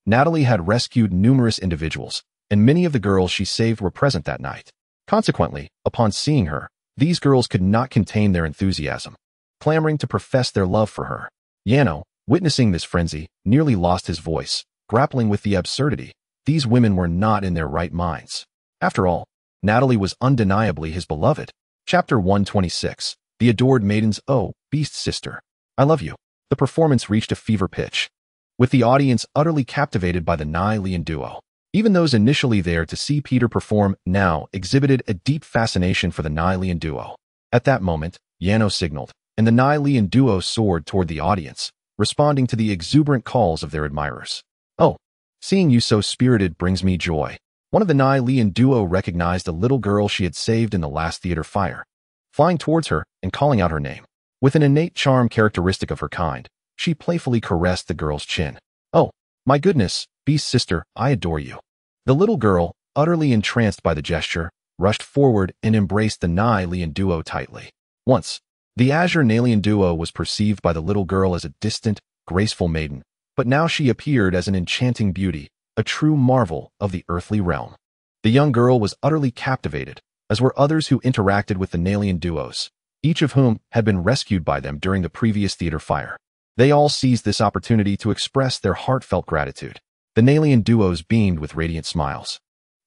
Natalie had rescued numerous individuals, and many of the girls she saved were present that night. Consequently, upon seeing her, these girls could not contain their enthusiasm, clamoring to profess their love for her. Yano, witnessing this frenzy, nearly lost his voice, grappling with the absurdity. These women were not in their right minds. After all, Natalie was undeniably his beloved. Chapter 126, The Adored Maidens. "Oh, Beast Sister, I love you." The performance reached a fever pitch, with the audience utterly captivated by the Natalia duo. Even those initially there to see Peter perform now exhibited a deep fascination for the Natalia duo. At that moment, Yano signaled, and the Natalia duo soared toward the audience, responding to the exuberant calls of their admirers. "Oh, seeing you so spirited brings me joy." One of the Natalia duo recognized a little girl she had saved in the last theater fire, flying towards her and calling out her name. With an innate charm characteristic of her kind, she playfully caressed the girl's chin. "Oh, my goodness, Beast Sister, I adore you." The little girl, utterly entranced by the gesture, rushed forward and embraced the Natalia duo tightly. Once, the Azure Natalia duo was perceived by the little girl as a distant, graceful maiden, but now she appeared as an enchanting beauty, a true marvel of the earthly realm. The young girl was utterly captivated, as were others who interacted with the Natalia duos, each of whom had been rescued by them during the previous theater fire. They all seized this opportunity to express their heartfelt gratitude. The Natalia duos beamed with radiant smiles,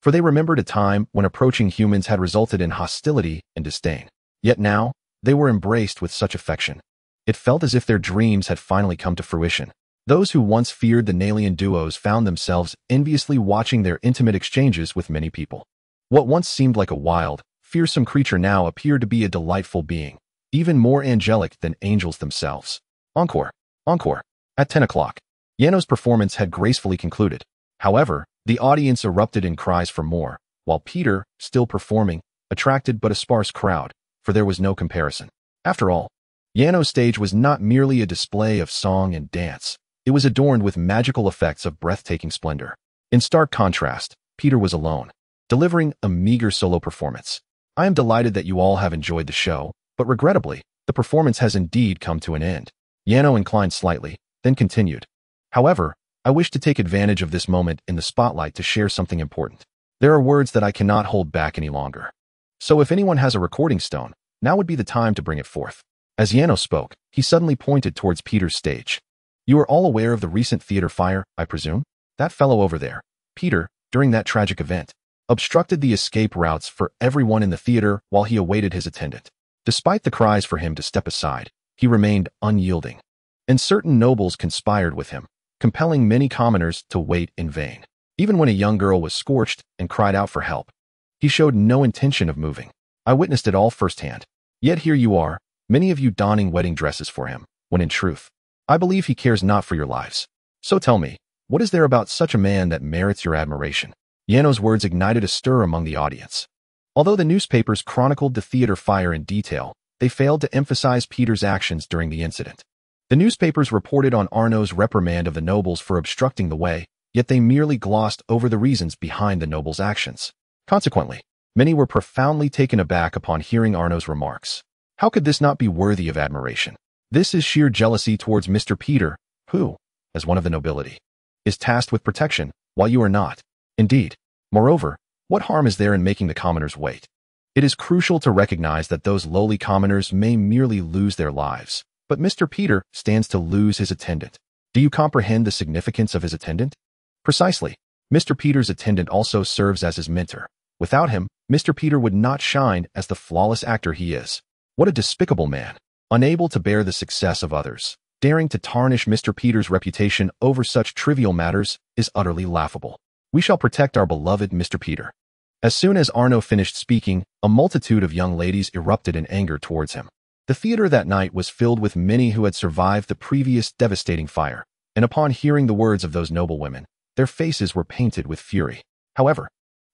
for they remembered a time when approaching humans had resulted in hostility and disdain. Yet now, they were embraced with such affection. It felt as if their dreams had finally come to fruition. Those who once feared the Natalia duos found themselves enviously watching their intimate exchanges with many people. What once seemed like a wild, fearsome creature now appeared to be a delightful being, even more angelic than angels themselves. Encore! Encore! At 10 o'clock, Yano's performance had gracefully concluded. However, the audience erupted in cries for more, while Peter, still performing, attracted but a sparse crowd, for there was no comparison. After all, Yano's stage was not merely a display of song and dance. It was adorned with magical effects of breathtaking splendor. In stark contrast, Peter was alone, delivering a meager solo performance. "I am delighted that you all have enjoyed the show, but regrettably, the performance has indeed come to an end." Yano inclined slightly, then continued. "However, I wish to take advantage of this moment in the spotlight to share something important. There are words that I cannot hold back any longer. So if anyone has a recording stone, now would be the time to bring it forth. As Yano spoke, he suddenly pointed towards Peter's stage. You are all aware of the recent theater fire, I presume? That fellow over there, Peter, during that tragic event, obstructed the escape routes for everyone in the theater while he awaited his attendant. Despite the cries for him to step aside, he remained unyielding. And certain nobles conspired with him, compelling many commoners to wait in vain. Even when a young girl was scorched and cried out for help, he showed no intention of moving. I witnessed it all firsthand. Yet here you are, many of you donning wedding dresses for him, when in truth, I believe he cares not for your lives. So tell me, what is there about such a man that merits your admiration? Yano's words ignited a stir among the audience. Although the newspapers chronicled the theater fire in detail, they failed to emphasize Peter's actions during the incident. The newspapers reported on Arno's reprimand of the nobles for obstructing the way, yet they merely glossed over the reasons behind the nobles' actions. Consequently, many were profoundly taken aback upon hearing Arno's remarks. How could this not be worthy of admiration? This is sheer jealousy towards Mr. Peter, who, as one of the nobility, is tasked with protection, while you are not. Indeed, moreover, what harm is there in making the commoners wait? It is crucial to recognize that those lowly commoners may merely lose their lives, but Mr. Peter stands to lose his attendant. Do you comprehend the significance of his attendant? Precisely. Mr. Peter's attendant also serves as his mentor. Without him, Mr. Peter would not shine as the flawless actor he is. What a despicable man, unable to bear the success of others. Daring to tarnish Mr. Peter's reputation over such trivial matters is utterly laughable. We shall protect our beloved Mr. Peter. As soon as Arno finished speaking, a multitude of young ladies erupted in anger towards him. The theater that night was filled with many who had survived the previous devastating fire, and upon hearing the words of those noble women, their faces were painted with fury. However,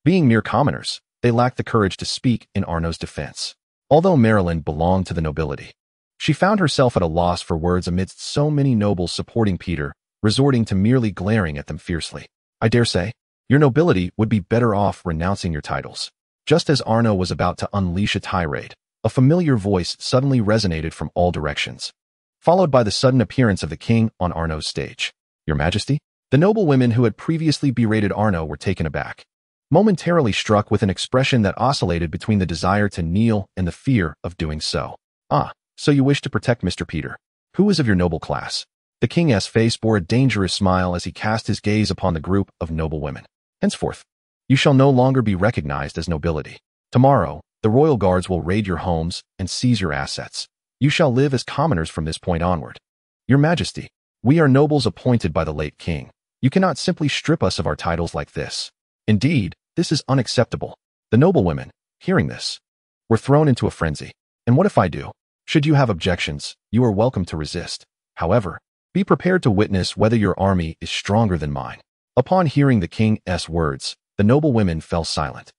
being mere commoners, they lacked the courage to speak in Arno's defense. Although Marilyn belonged to the nobility, she found herself at a loss for words amidst so many nobles supporting Peter, resorting to merely glaring at them fiercely. I dare say, your nobility would be better off renouncing your titles. Just as Arno was about to unleash a tirade, a familiar voice suddenly resonated from all directions, followed by the sudden appearance of the king on Arno's stage. Your Majesty? The noble women who had previously berated Arno were taken aback, momentarily struck with an expression that oscillated between the desire to kneel and the fear of doing so. Ah, so you wish to protect Mr. Peter, who is of your noble class. The king's face bore a dangerous smile as he cast his gaze upon the group of noble women. Henceforth, you shall no longer be recognized as nobility. Tomorrow, the royal guards will raid your homes and seize your assets. You shall live as commoners from this point onward. Your Majesty, we are nobles appointed by the late king. You cannot simply strip us of our titles like this. Indeed, this is unacceptable. The noble women, hearing this, were thrown into a frenzy. And what if I do? Should you have objections, you are welcome to resist. However, be prepared to witness whether your army is stronger than mine. Upon hearing the king's words, the noble women fell silent.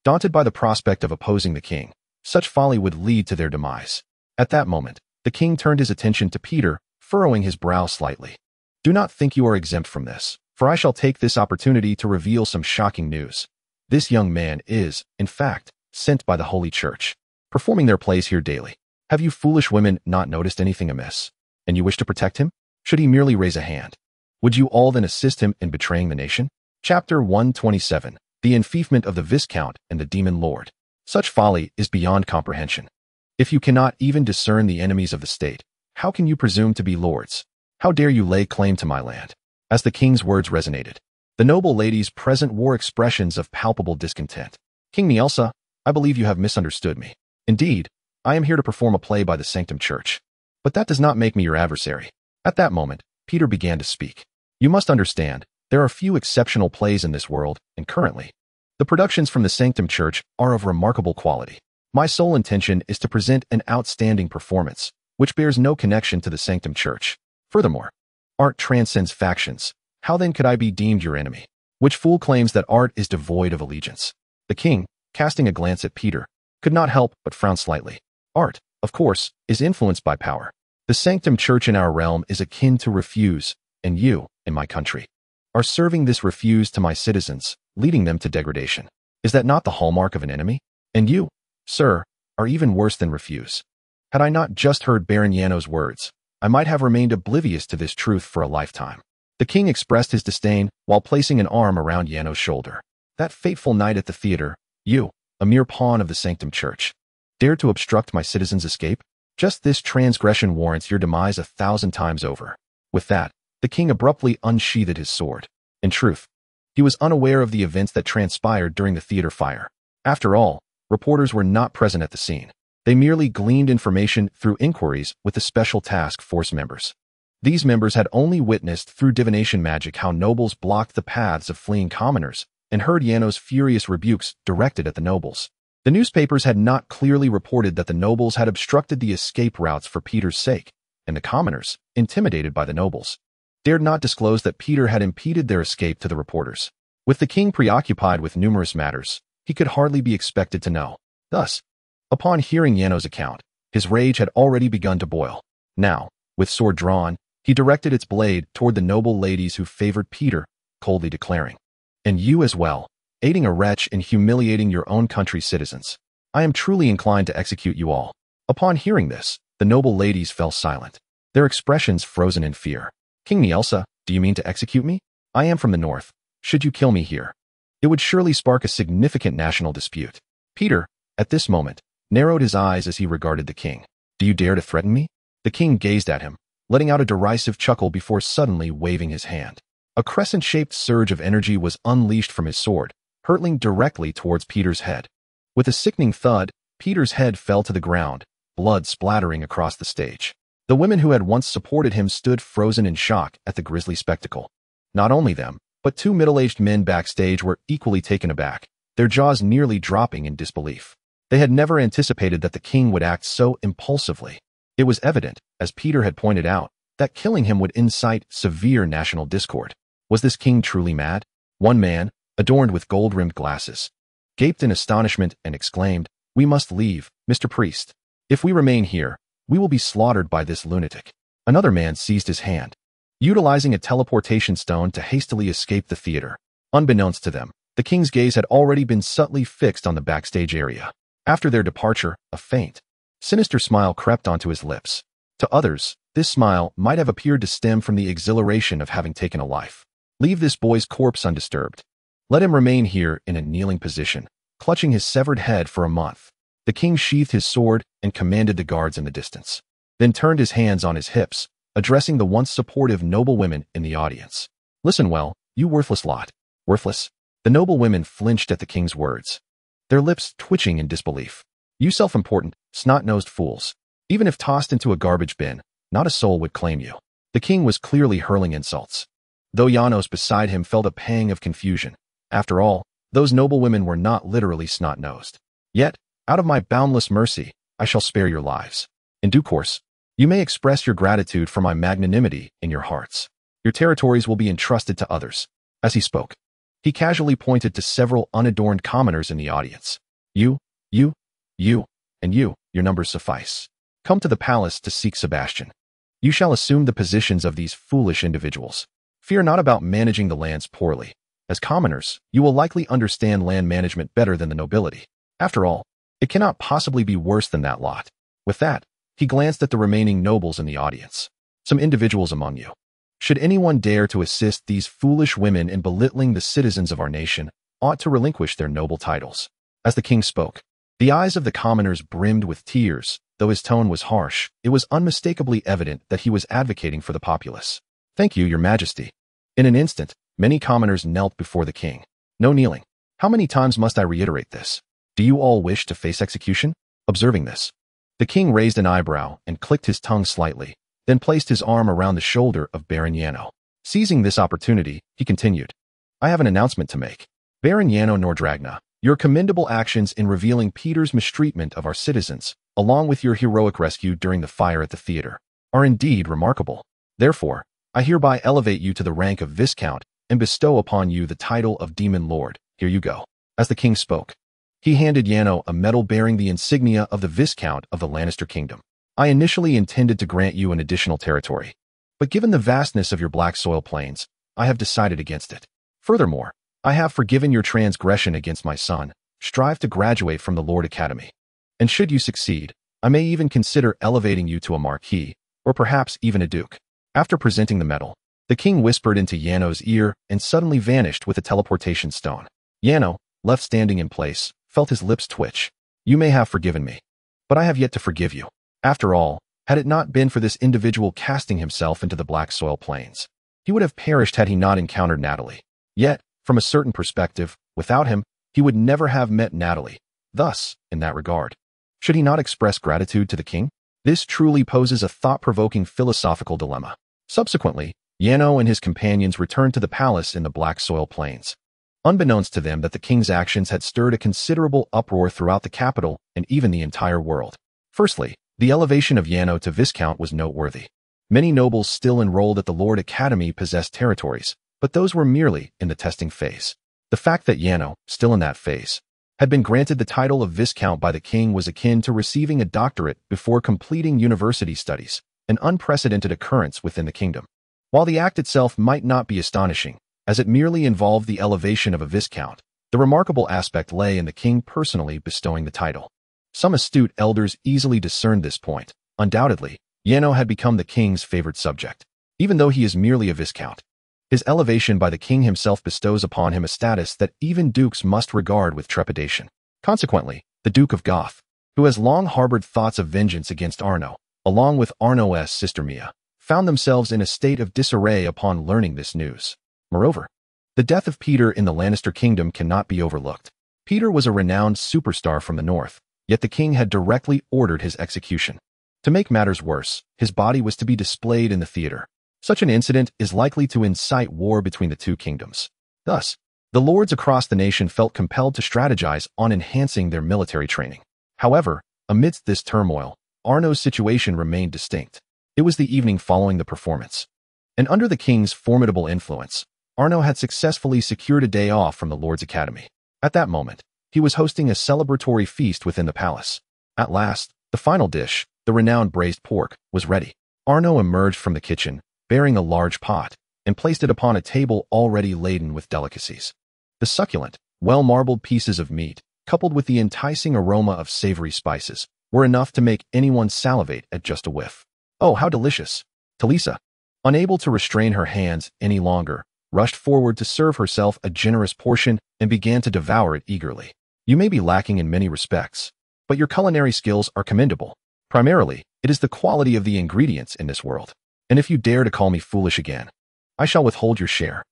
Daunted by the prospect of opposing the king, such folly would lead to their demise. At that moment, the king turned his attention to Peter, furrowing his brow slightly. Do not think you are exempt from this, for I shall take this opportunity to reveal some shocking news. This young man is, in fact, sent by the Holy Church, performing their plays here daily. Have you foolish women not noticed anything amiss? And you wish to protect him? Should he merely raise a hand? Would you all then assist him in betraying the nation? Chapter 127. The enfeoffment of the Viscount and the Demon Lord. Such folly is beyond comprehension. If you cannot even discern the enemies of the state, how can you presume to be lords? How dare you lay claim to my land? As the king's words resonated, the noble ladies present wore expressions of palpable discontent. King Nielsa, I believe you have misunderstood me. Indeed, I am here to perform a play by the Sanctum Church. But that does not make me your adversary. At that moment, Peter began to speak. You must understand, there are few exceptional plays in this world, and currently, the productions from the Sanctum Church are of remarkable quality. My sole intention is to present an outstanding performance, which bears no connection to the Sanctum Church. Furthermore, art transcends factions. How then could I be deemed your enemy? Which fool claims that art is devoid of allegiance? The king, casting a glance at Peter, could not help but frown slightly. Art, of course, is influenced by power. The Sanctum Church in our realm is akin to refuse, and you, in my country, are serving this refuse to my citizens, leading them to degradation. Is that not the hallmark of an enemy? And you, sir, are even worse than refuse. Had I not just heard Baron Yano's words, I might have remained oblivious to this truth for a lifetime. The king expressed his disdain while placing an arm around Yano's shoulder. That fateful night at the theater, you, a mere pawn of the Sanctum Church, dared to obstruct my citizens' escape? Just this transgression warrants your demise 1,000 times over. With that, the king abruptly unsheathed his sword. In truth, he was unaware of the events that transpired during the theater fire. After all, reporters were not present at the scene. They merely gleaned information through inquiries with the Special Task Force members. These members had only witnessed through divination magic how nobles blocked the paths of fleeing commoners and heard Yano's furious rebukes directed at the nobles. The newspapers had not clearly reported that the nobles had obstructed the escape routes for Peter's sake, and the commoners, intimidated by the nobles, dared not disclose that Peter had impeded their escape to the reporters. With the king preoccupied with numerous matters, he could hardly be expected to know. Thus, upon hearing Yano's account, his rage had already begun to boil. Now, with sword drawn, he directed its blade toward the noble ladies who favored Peter, coldly declaring, "And you as well, aiding a wretch in humiliating your own country's citizens. I am truly inclined to execute you all." Upon hearing this, the noble ladies fell silent, their expressions frozen in fear. "King Nielsa, do you mean to execute me? I am from the north. Should you kill me here, it would surely spark a significant national dispute." Peter, at this moment, narrowed his eyes as he regarded the king. "Do you dare to threaten me?" The king gazed at him, letting out a derisive chuckle before suddenly waving his hand. A crescent-shaped surge of energy was unleashed from his sword, hurtling directly towards Peter's head. With a sickening thud, Peter's head fell to the ground, blood splattering across the stage. The women who had once supported him stood frozen in shock at the grisly spectacle. Not only them, but two middle-aged men backstage were equally taken aback, their jaws nearly dropping in disbelief. They had never anticipated that the king would act so impulsively. It was evident, as Peter had pointed out, that killing him would incite severe national discord. Was this king truly mad? One man, adorned with gold-rimmed glasses, gaped in astonishment and exclaimed, "We must leave, Mr. Priest. If we remain here, we will be slaughtered by this lunatic." Another man seized his hand, utilizing a teleportation stone to hastily escape the theater. Unbeknownst to them, the king's gaze had already been subtly fixed on the backstage area. After their departure, a faint, sinister smile crept onto his lips. To others, this smile might have appeared to stem from the exhilaration of having taken a life. "Leave this boy's corpse undisturbed. Let him remain here in a kneeling position, clutching his severed head for a month." The king sheathed his sword and commanded the guards in the distance, then turned his hands on his hips, addressing the once supportive noble women in the audience. "Listen well, you worthless lot." Worthless? The noble women flinched at the king's words, their lips twitching in disbelief. "You self-important, snot-nosed fools. Even if tossed into a garbage bin, not a soul would claim you." The king was clearly hurling insults, though Janos beside him felt a pang of confusion. After all, those noble women were not literally snot-nosed. "Yet, out of my boundless mercy, I shall spare your lives. In due course, you may express your gratitude for my magnanimity in your hearts. Your territories will be entrusted to others." As he spoke, he casually pointed to several unadorned commoners in the audience. You, and you, your numbers suffice. Come to the palace to seek Sebastian. You shall assume the positions of these foolish individuals. Fear not about managing the lands poorly. As commoners, you will likely understand land management better than the nobility. After all, it cannot possibly be worse than that lot." With that, he glanced at the remaining nobles in the audience. "Some individuals among you. Should anyone dare to assist these foolish women in belittling the citizens of our nation, ought to relinquish their noble titles." As the king spoke, the eyes of the commoners brimmed with tears. Though his tone was harsh, it was unmistakably evident that he was advocating for the populace. "Thank you, your majesty." In an instant, many commoners knelt before the king. "No kneeling. How many times must I reiterate this? Do you all wish to face execution?" Observing this, the king raised an eyebrow and clicked his tongue slightly, then placed his arm around the shoulder of Baron Yano. Seizing this opportunity, he continued, "I have an announcement to make. Baron Yano Nordragna, your commendable actions in revealing Peter's mistreatment of our citizens, along with your heroic rescue during the fire at the theater, are indeed remarkable. Therefore, I hereby elevate you to the rank of Viscount and bestow upon you the title of Demon Lord. Here you go." As the king spoke, he handed Yano a medal bearing the insignia of the Viscount of the Lannister Kingdom. "I initially intended to grant you an additional territory, but given the vastness of your black soil plains, I have decided against it. Furthermore, I have forgiven your transgression against my son. Strive to graduate from the Lord Academy. And should you succeed, I may even consider elevating you to a marquis, or perhaps even a duke." After presenting the medal, The king whispered into Yano's ear and suddenly vanished with a teleportation stone. Yano, left standing in place, felt his lips twitch. You may have forgiven me, but I have yet to forgive you. After all, had it not been for this individual casting himself into the black soil plains, he would have perished had he not encountered Natalia. Yet, from a certain perspective, without him, he would never have met Natalia. Thus, in that regard, should he not express gratitude to the king? This truly poses a thought-provoking philosophical dilemma. Subsequently, Yano and his companions returned to the palace in the black soil plains. Unbeknownst to them that the king's actions had stirred a considerable uproar throughout the capital and even the entire world. Firstly, the elevation of Yano to Viscount was noteworthy. Many nobles still enrolled at the Lord Academy possessed territories, but those were merely in the testing phase. The fact that Yano, still in that phase, had been granted the title of Viscount by the king was akin to receiving a doctorate before completing university studies, an unprecedented occurrence within the kingdom. While the act itself might not be astonishing, as it merely involved the elevation of a Viscount, the remarkable aspect lay in the king personally bestowing the title. Some astute elders easily discerned this point. Undoubtedly, Yano had become the king's favored subject. Even though he is merely a Viscount, his elevation by the king himself bestows upon him a status that even dukes must regard with trepidation. Consequently, the Duke of Goth, who has long harbored thoughts of vengeance against Arno, along with Arno's sister Mia, found themselves in a state of disarray upon learning this news. Moreover, the death of Peter in the Lannister kingdom cannot be overlooked. Peter was a renowned superstar from the north, yet the king had directly ordered his execution. To make matters worse, his body was to be displayed in the theater. Such an incident is likely to incite war between the two kingdoms. Thus, the lords across the nation felt compelled to strategize on enhancing their military training. However, amidst this turmoil, Arno's situation remained distinct. It was the evening following the performance, and under the king's formidable influence, Arno had successfully secured a day off from the Lord's Academy. At that moment, he was hosting a celebratory feast within the palace. At last, the final dish, the renowned braised pork, was ready. Arno emerged from the kitchen, bearing a large pot, and placed it upon a table already laden with delicacies. The succulent, well-marbled pieces of meat, coupled with the enticing aroma of savory spices, were enough to make anyone salivate at just a whiff. Oh, how delicious! Talisa, unable to restrain her hands any longer, rushed forward to serve herself a generous portion and began to devour it eagerly. You may be lacking in many respects, but your culinary skills are commendable. Primarily, it is the quality of the ingredients in this world. And if you dare to call me foolish again, I shall withhold your share.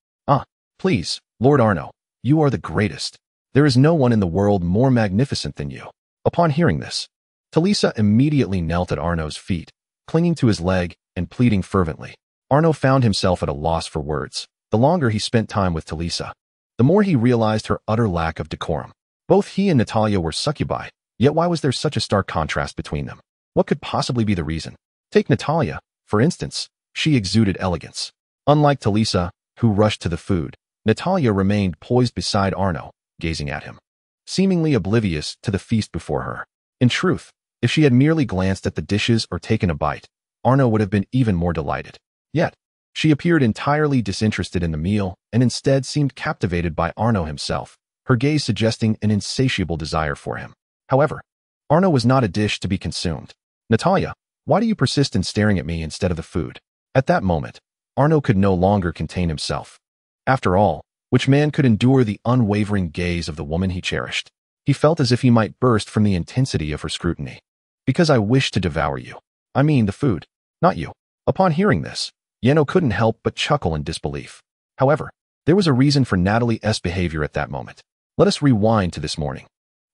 Please, Lord Arno, you are the greatest. There is no one in the world more magnificent than you. Upon hearing this, Talisa immediately knelt at Arno's feet, clinging to his leg and pleading fervently. Arno found himself at a loss for words. The longer he spent time with Talisa, the more he realized her utter lack of decorum. Both he and Natalia were succubi, yet why was there such a stark contrast between them? What could possibly be the reason? Take Natalia, for instance. She exuded elegance. Unlike Talisa, who rushed to the food, Natalia remained poised beside Arno, gazing at him, seemingly oblivious to the feast before her. In truth, if she had merely glanced at the dishes or taken a bite, Arno would have been even more delighted. Yet, she appeared entirely disinterested in the meal and instead seemed captivated by Arno himself, her gaze suggesting an insatiable desire for him. However, Arno was not a dish to be consumed. Natalia, why do you persist in staring at me instead of the food? At that moment, Arno could no longer contain himself. After all, which man could endure the unwavering gaze of the woman he cherished? He felt as if he might burst from the intensity of her scrutiny. Because I wish to devour you. I mean the food, not you. Upon hearing this, Yano couldn't help but chuckle in disbelief. However, there was a reason for Natalia's behavior at that moment. Let us rewind to this morning.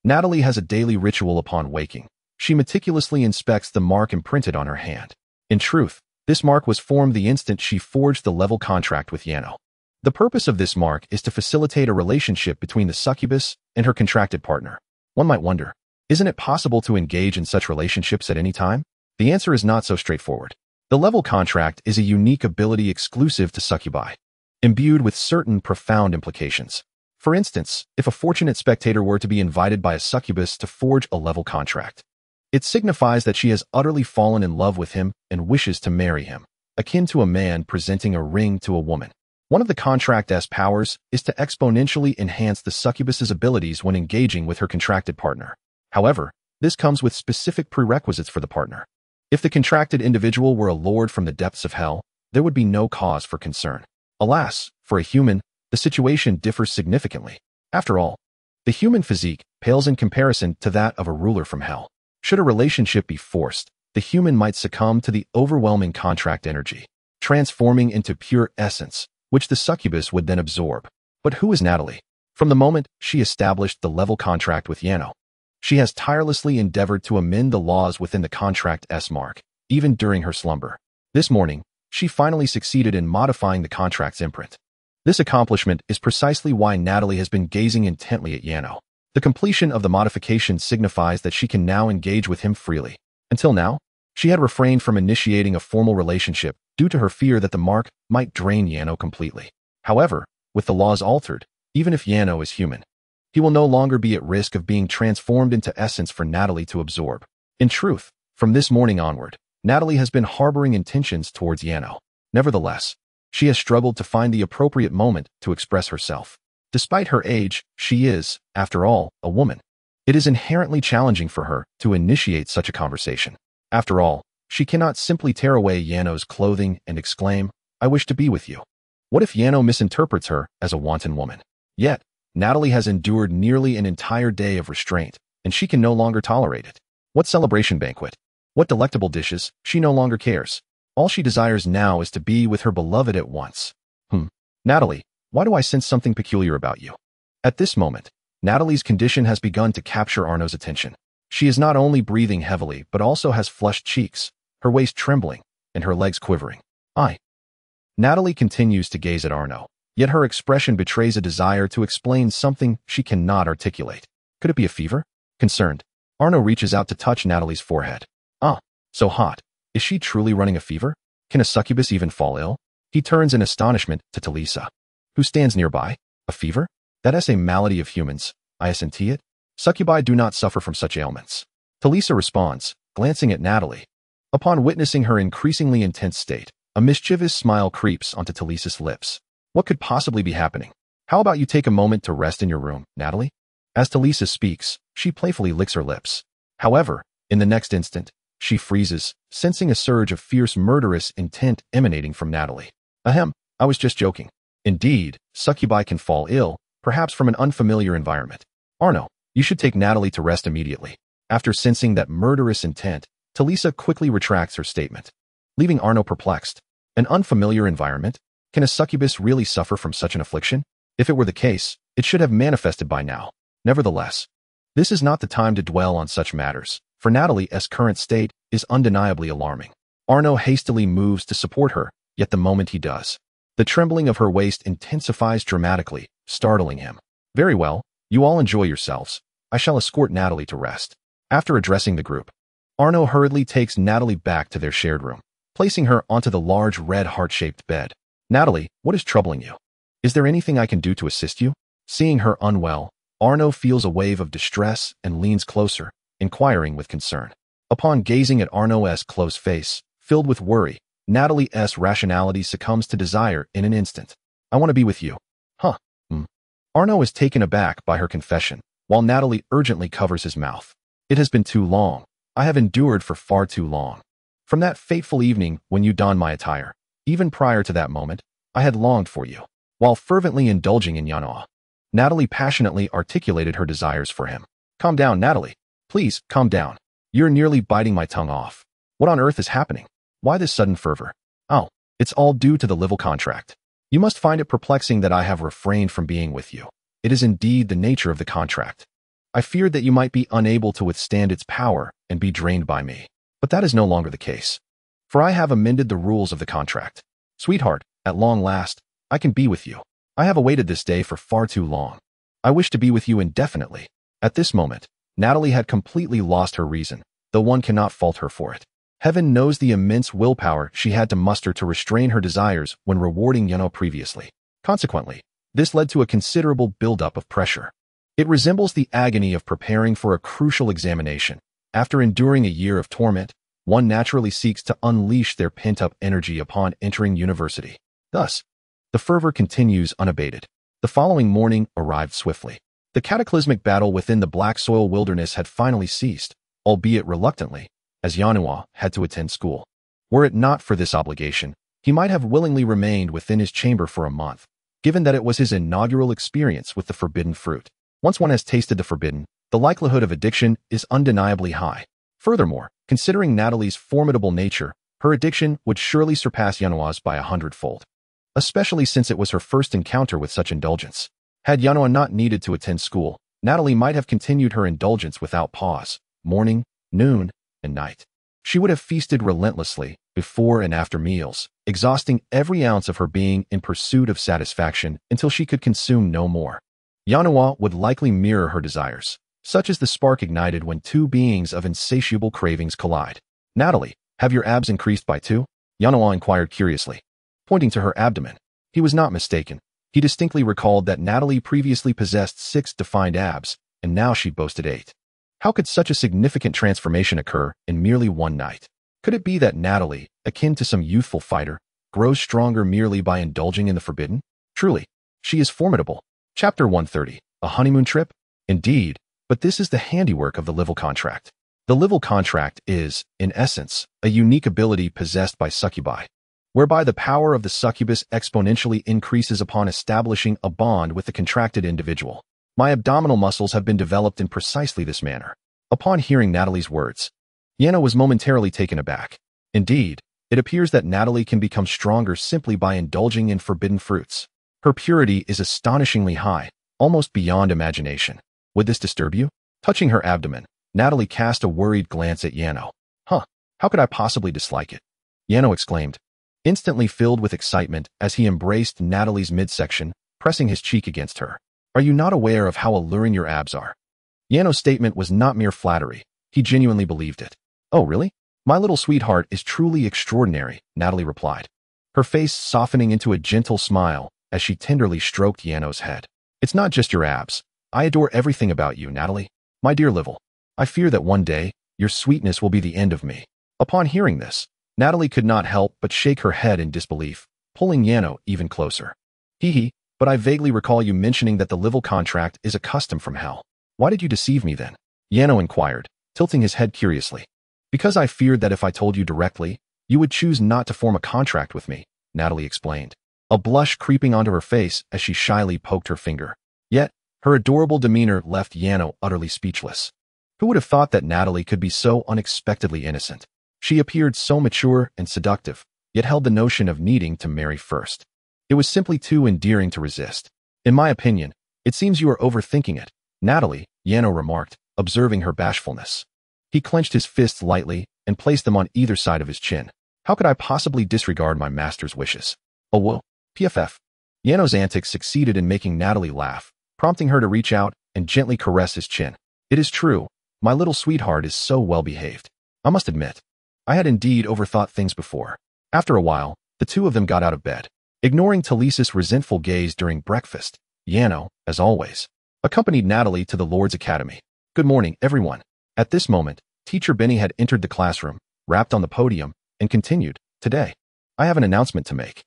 Natalia has a daily ritual upon waking. She meticulously inspects the mark imprinted on her hand. In truth, this mark was formed the instant she forged the level contract with Yano. The purpose of this mark is to facilitate a relationship between the succubus and her contracted partner. One might wonder, isn't it possible to engage in such relationships at any time? The answer is not so straightforward. The level contract is a unique ability exclusive to succubi, imbued with certain profound implications. For instance, if a fortunate spectator were to be invited by a succubus to forge a level contract, it signifies that she has utterly fallen in love with him and wishes to marry him, akin to a man presenting a ring to a woman. One of the contract's powers is to exponentially enhance the succubus's abilities when engaging with her contracted partner. However, this comes with specific prerequisites for the partner. If the contracted individual were a lord from the depths of hell, there would be no cause for concern. Alas, for a human, the situation differs significantly. After all, the human physique pales in comparison to that of a ruler from hell. Should a relationship be forced, the human might succumb to the overwhelming contract energy, transforming into pure essence, which the succubus would then absorb. But who is Natalie? From the moment she established the level contract with Yano, she has tirelessly endeavored to amend the laws within the contract S-mark, even during her slumber. This morning, she finally succeeded in modifying the contract's imprint. This accomplishment is precisely why Natalie has been gazing intently at Yano. The completion of the modification signifies that she can now engage with him freely. Until now, she had refrained from initiating a formal relationship due to her fear that the mark might drain Yano completely. However, with the laws altered, even if Yano is human, he will no longer be at risk of being transformed into essence for Natalie to absorb. In truth, from this morning onward, Natalie has been harboring intentions towards Yano. Nevertheless, she has struggled to find the appropriate moment to express herself. Despite her age, she is, after all, a woman. It is inherently challenging for her to initiate such a conversation. After all, she cannot simply tear away Yano's clothing and exclaim, "I wish to be with you." What if Yano misinterprets her as a wanton woman? Yet, Natalie has endured nearly an entire day of restraint, and she can no longer tolerate it. What celebration banquet? What delectable dishes? She no longer cares. All she desires now is to be with her beloved at once. Natalie, why do I sense something peculiar about you? At this moment, Natalie's condition has begun to capture Arno's attention. She is not only breathing heavily, but also has flushed cheeks, her waist trembling, and her legs quivering. Natalie continues to gaze at Arno, yet her expression betrays a desire to explain something she cannot articulate. Could it be a fever? Concerned, Arno reaches out to touch Natalie's forehead. So hot. Is she truly running a fever? Can a succubus even fall ill? He turns in astonishment to Talisa, who stands nearby. A fever? That is a malady of humans. I assent it. Succubi do not suffer from such ailments. Talisa responds, glancing at Natalie. Upon witnessing her increasingly intense state, a mischievous smile creeps onto Talisa's lips. What could possibly be happening? How about you take a moment to rest in your room, Natalie? As Talisa speaks, she playfully licks her lips. However, in the next instant, she freezes, sensing a surge of fierce murderous intent emanating from Natalie. I was just joking. Indeed, succubi can fall ill, perhaps from an unfamiliar environment. Arno, you should take Natalie to rest immediately. After sensing that murderous intent, Talisa quickly retracts her statement, leaving Arno perplexed. An unfamiliar environment? Can a succubus really suffer from such an affliction? If it were the case, it should have manifested by now. Nevertheless, this is not the time to dwell on such matters, for Natalie's current state is undeniably alarming. Arno hastily moves to support her, yet the moment he does, the trembling of her waist intensifies dramatically, startling him. Very well, you all enjoy yourselves. I shall escort Natalie to rest. After addressing the group, Arno hurriedly takes Natalie back to their shared room, placing her onto the large red heart-shaped bed. Natalie, what is troubling you? Is there anything I can do to assist you? Seeing her unwell, Arno feels a wave of distress and leans closer, inquiring with concern. Upon gazing at Arno's close face, filled with worry, Natalie's rationality succumbs to desire in an instant. I want to be with you. Arno is taken aback by her confession, while Natalie urgently covers his mouth. It has been too long. I have endured for far too long. From that fateful evening when you donned my attire, even prior to that moment, I had longed for you. While fervently indulging in Yano, Natalie passionately articulated her desires for him. Calm down, Natalie. Please, calm down. You're nearly biting my tongue off. What on earth is happening? Why this sudden fervor? It's all due to the level contract. You must find it perplexing that I have refrained from being with you. It is indeed the nature of the contract. I feared that you might be unable to withstand its power and be drained by me. But that is no longer the case. For I have amended the rules of the contract. Sweetheart, at long last, I can be with you. I have awaited this day for far too long. I wish to be with you indefinitely. At this moment, Natalie had completely lost her reason, though one cannot fault her for it. Heaven knows the immense willpower she had to muster to restrain her desires when rewarding Yano previously. Consequently, this led to a considerable buildup of pressure. It resembles the agony of preparing for a crucial examination. After enduring a year of torment, one naturally seeks to unleash their pent-up energy upon entering university. Thus, the fervor continues unabated. The following morning arrived swiftly. The cataclysmic battle within the Black Soil Wilderness had finally ceased, albeit reluctantly, as Yanua had to attend school. Were it not for this obligation, He might have willingly remained within his chamber for a month, given that it was his inaugural experience with the forbidden fruit. Once one has tasted the forbidden, the likelihood of addiction is undeniably high. Furthermore, considering Natalie's formidable nature, her addiction would surely surpass Yanoa's by 100-fold, especially since it was her first encounter with such indulgence. Had Yanoa not needed to attend school, Natalie might have continued her indulgence without pause, morning, noon, and night. She would have feasted relentlessly, before and after meals, exhausting every ounce of her being in pursuit of satisfaction until she could consume no more. Yanoa would likely mirror her desires, such as the spark ignited when two beings of insatiable cravings collide. Natalie, have your abs increased by 2? Yanoa inquired curiously, pointing to her abdomen. He was not mistaken. He distinctly recalled that Natalie previously possessed 6 defined abs, and now she boasted 8. How could such a significant transformation occur in merely one night? Could it be that Natalie, akin to some youthful fighter, grows stronger merely by indulging in the forbidden? Truly, she is formidable. Chapter 130, A Honeymoon Trip? Indeed, but this is the handiwork of the Livell Contract. The Livell Contract is, in essence, a unique ability possessed by succubi, whereby the power of the succubus exponentially increases upon establishing a bond with the contracted individual. My abdominal muscles have been developed in precisely this manner. Upon hearing Natalie's words, Yano was momentarily taken aback. Indeed, it appears that Natalie can become stronger simply by indulging in forbidden fruits. Her purity is astonishingly high, almost beyond imagination. Would this disturb you? Touching her abdomen, Natalie cast a worried glance at Yano. How could I possibly dislike it? Yano exclaimed, instantly filled with excitement as he embraced Natalie's midsection, pressing his cheek against her. Are you not aware of how alluring your abs are? Yano's statement was not mere flattery. He genuinely believed it. Oh, really? My little sweetheart is truly extraordinary, Natalie replied, her face softening into a gentle smile as she tenderly stroked Yano's head. It's not just your abs. I adore everything about you, Natalie. My dear Livell, I fear that one day, your sweetness will be the end of me. Upon hearing this, Natalie could not help but shake her head in disbelief, pulling Yano even closer. But I vaguely recall you mentioning that the Livell Contract is a custom from hell. Why did you deceive me then? Yano inquired, tilting his head curiously. Because I feared that if I told you directly, you would choose not to form a contract with me, Natalie explained, a blush creeping onto her face as she shyly poked her finger. Yet, her adorable demeanor left Yano utterly speechless. Who would have thought that Natalie could be so unexpectedly innocent? She appeared so mature and seductive, yet held the notion of needing to marry first. It was simply too endearing to resist. In my opinion, it seems you are overthinking it, Natalie, Yano remarked, observing her bashfulness. He clenched his fists lightly and placed them on either side of his chin. How could I possibly disregard my master's wishes? Oh, whoa, PFF. Yano's antics succeeded in making Natalie laugh, prompting her to reach out and gently caress his chin. It is true, my little sweetheart is so well behaved. I must admit, I had indeed overthought things before. After a while, the two of them got out of bed. Ignoring Talisa's resentful gaze during breakfast, Yano, as always, accompanied Natalie to the Lord's Academy. Good morning, everyone. At this moment, Teacher Benny had entered the classroom, rapped on the podium, and continued, Today, I have an announcement to make.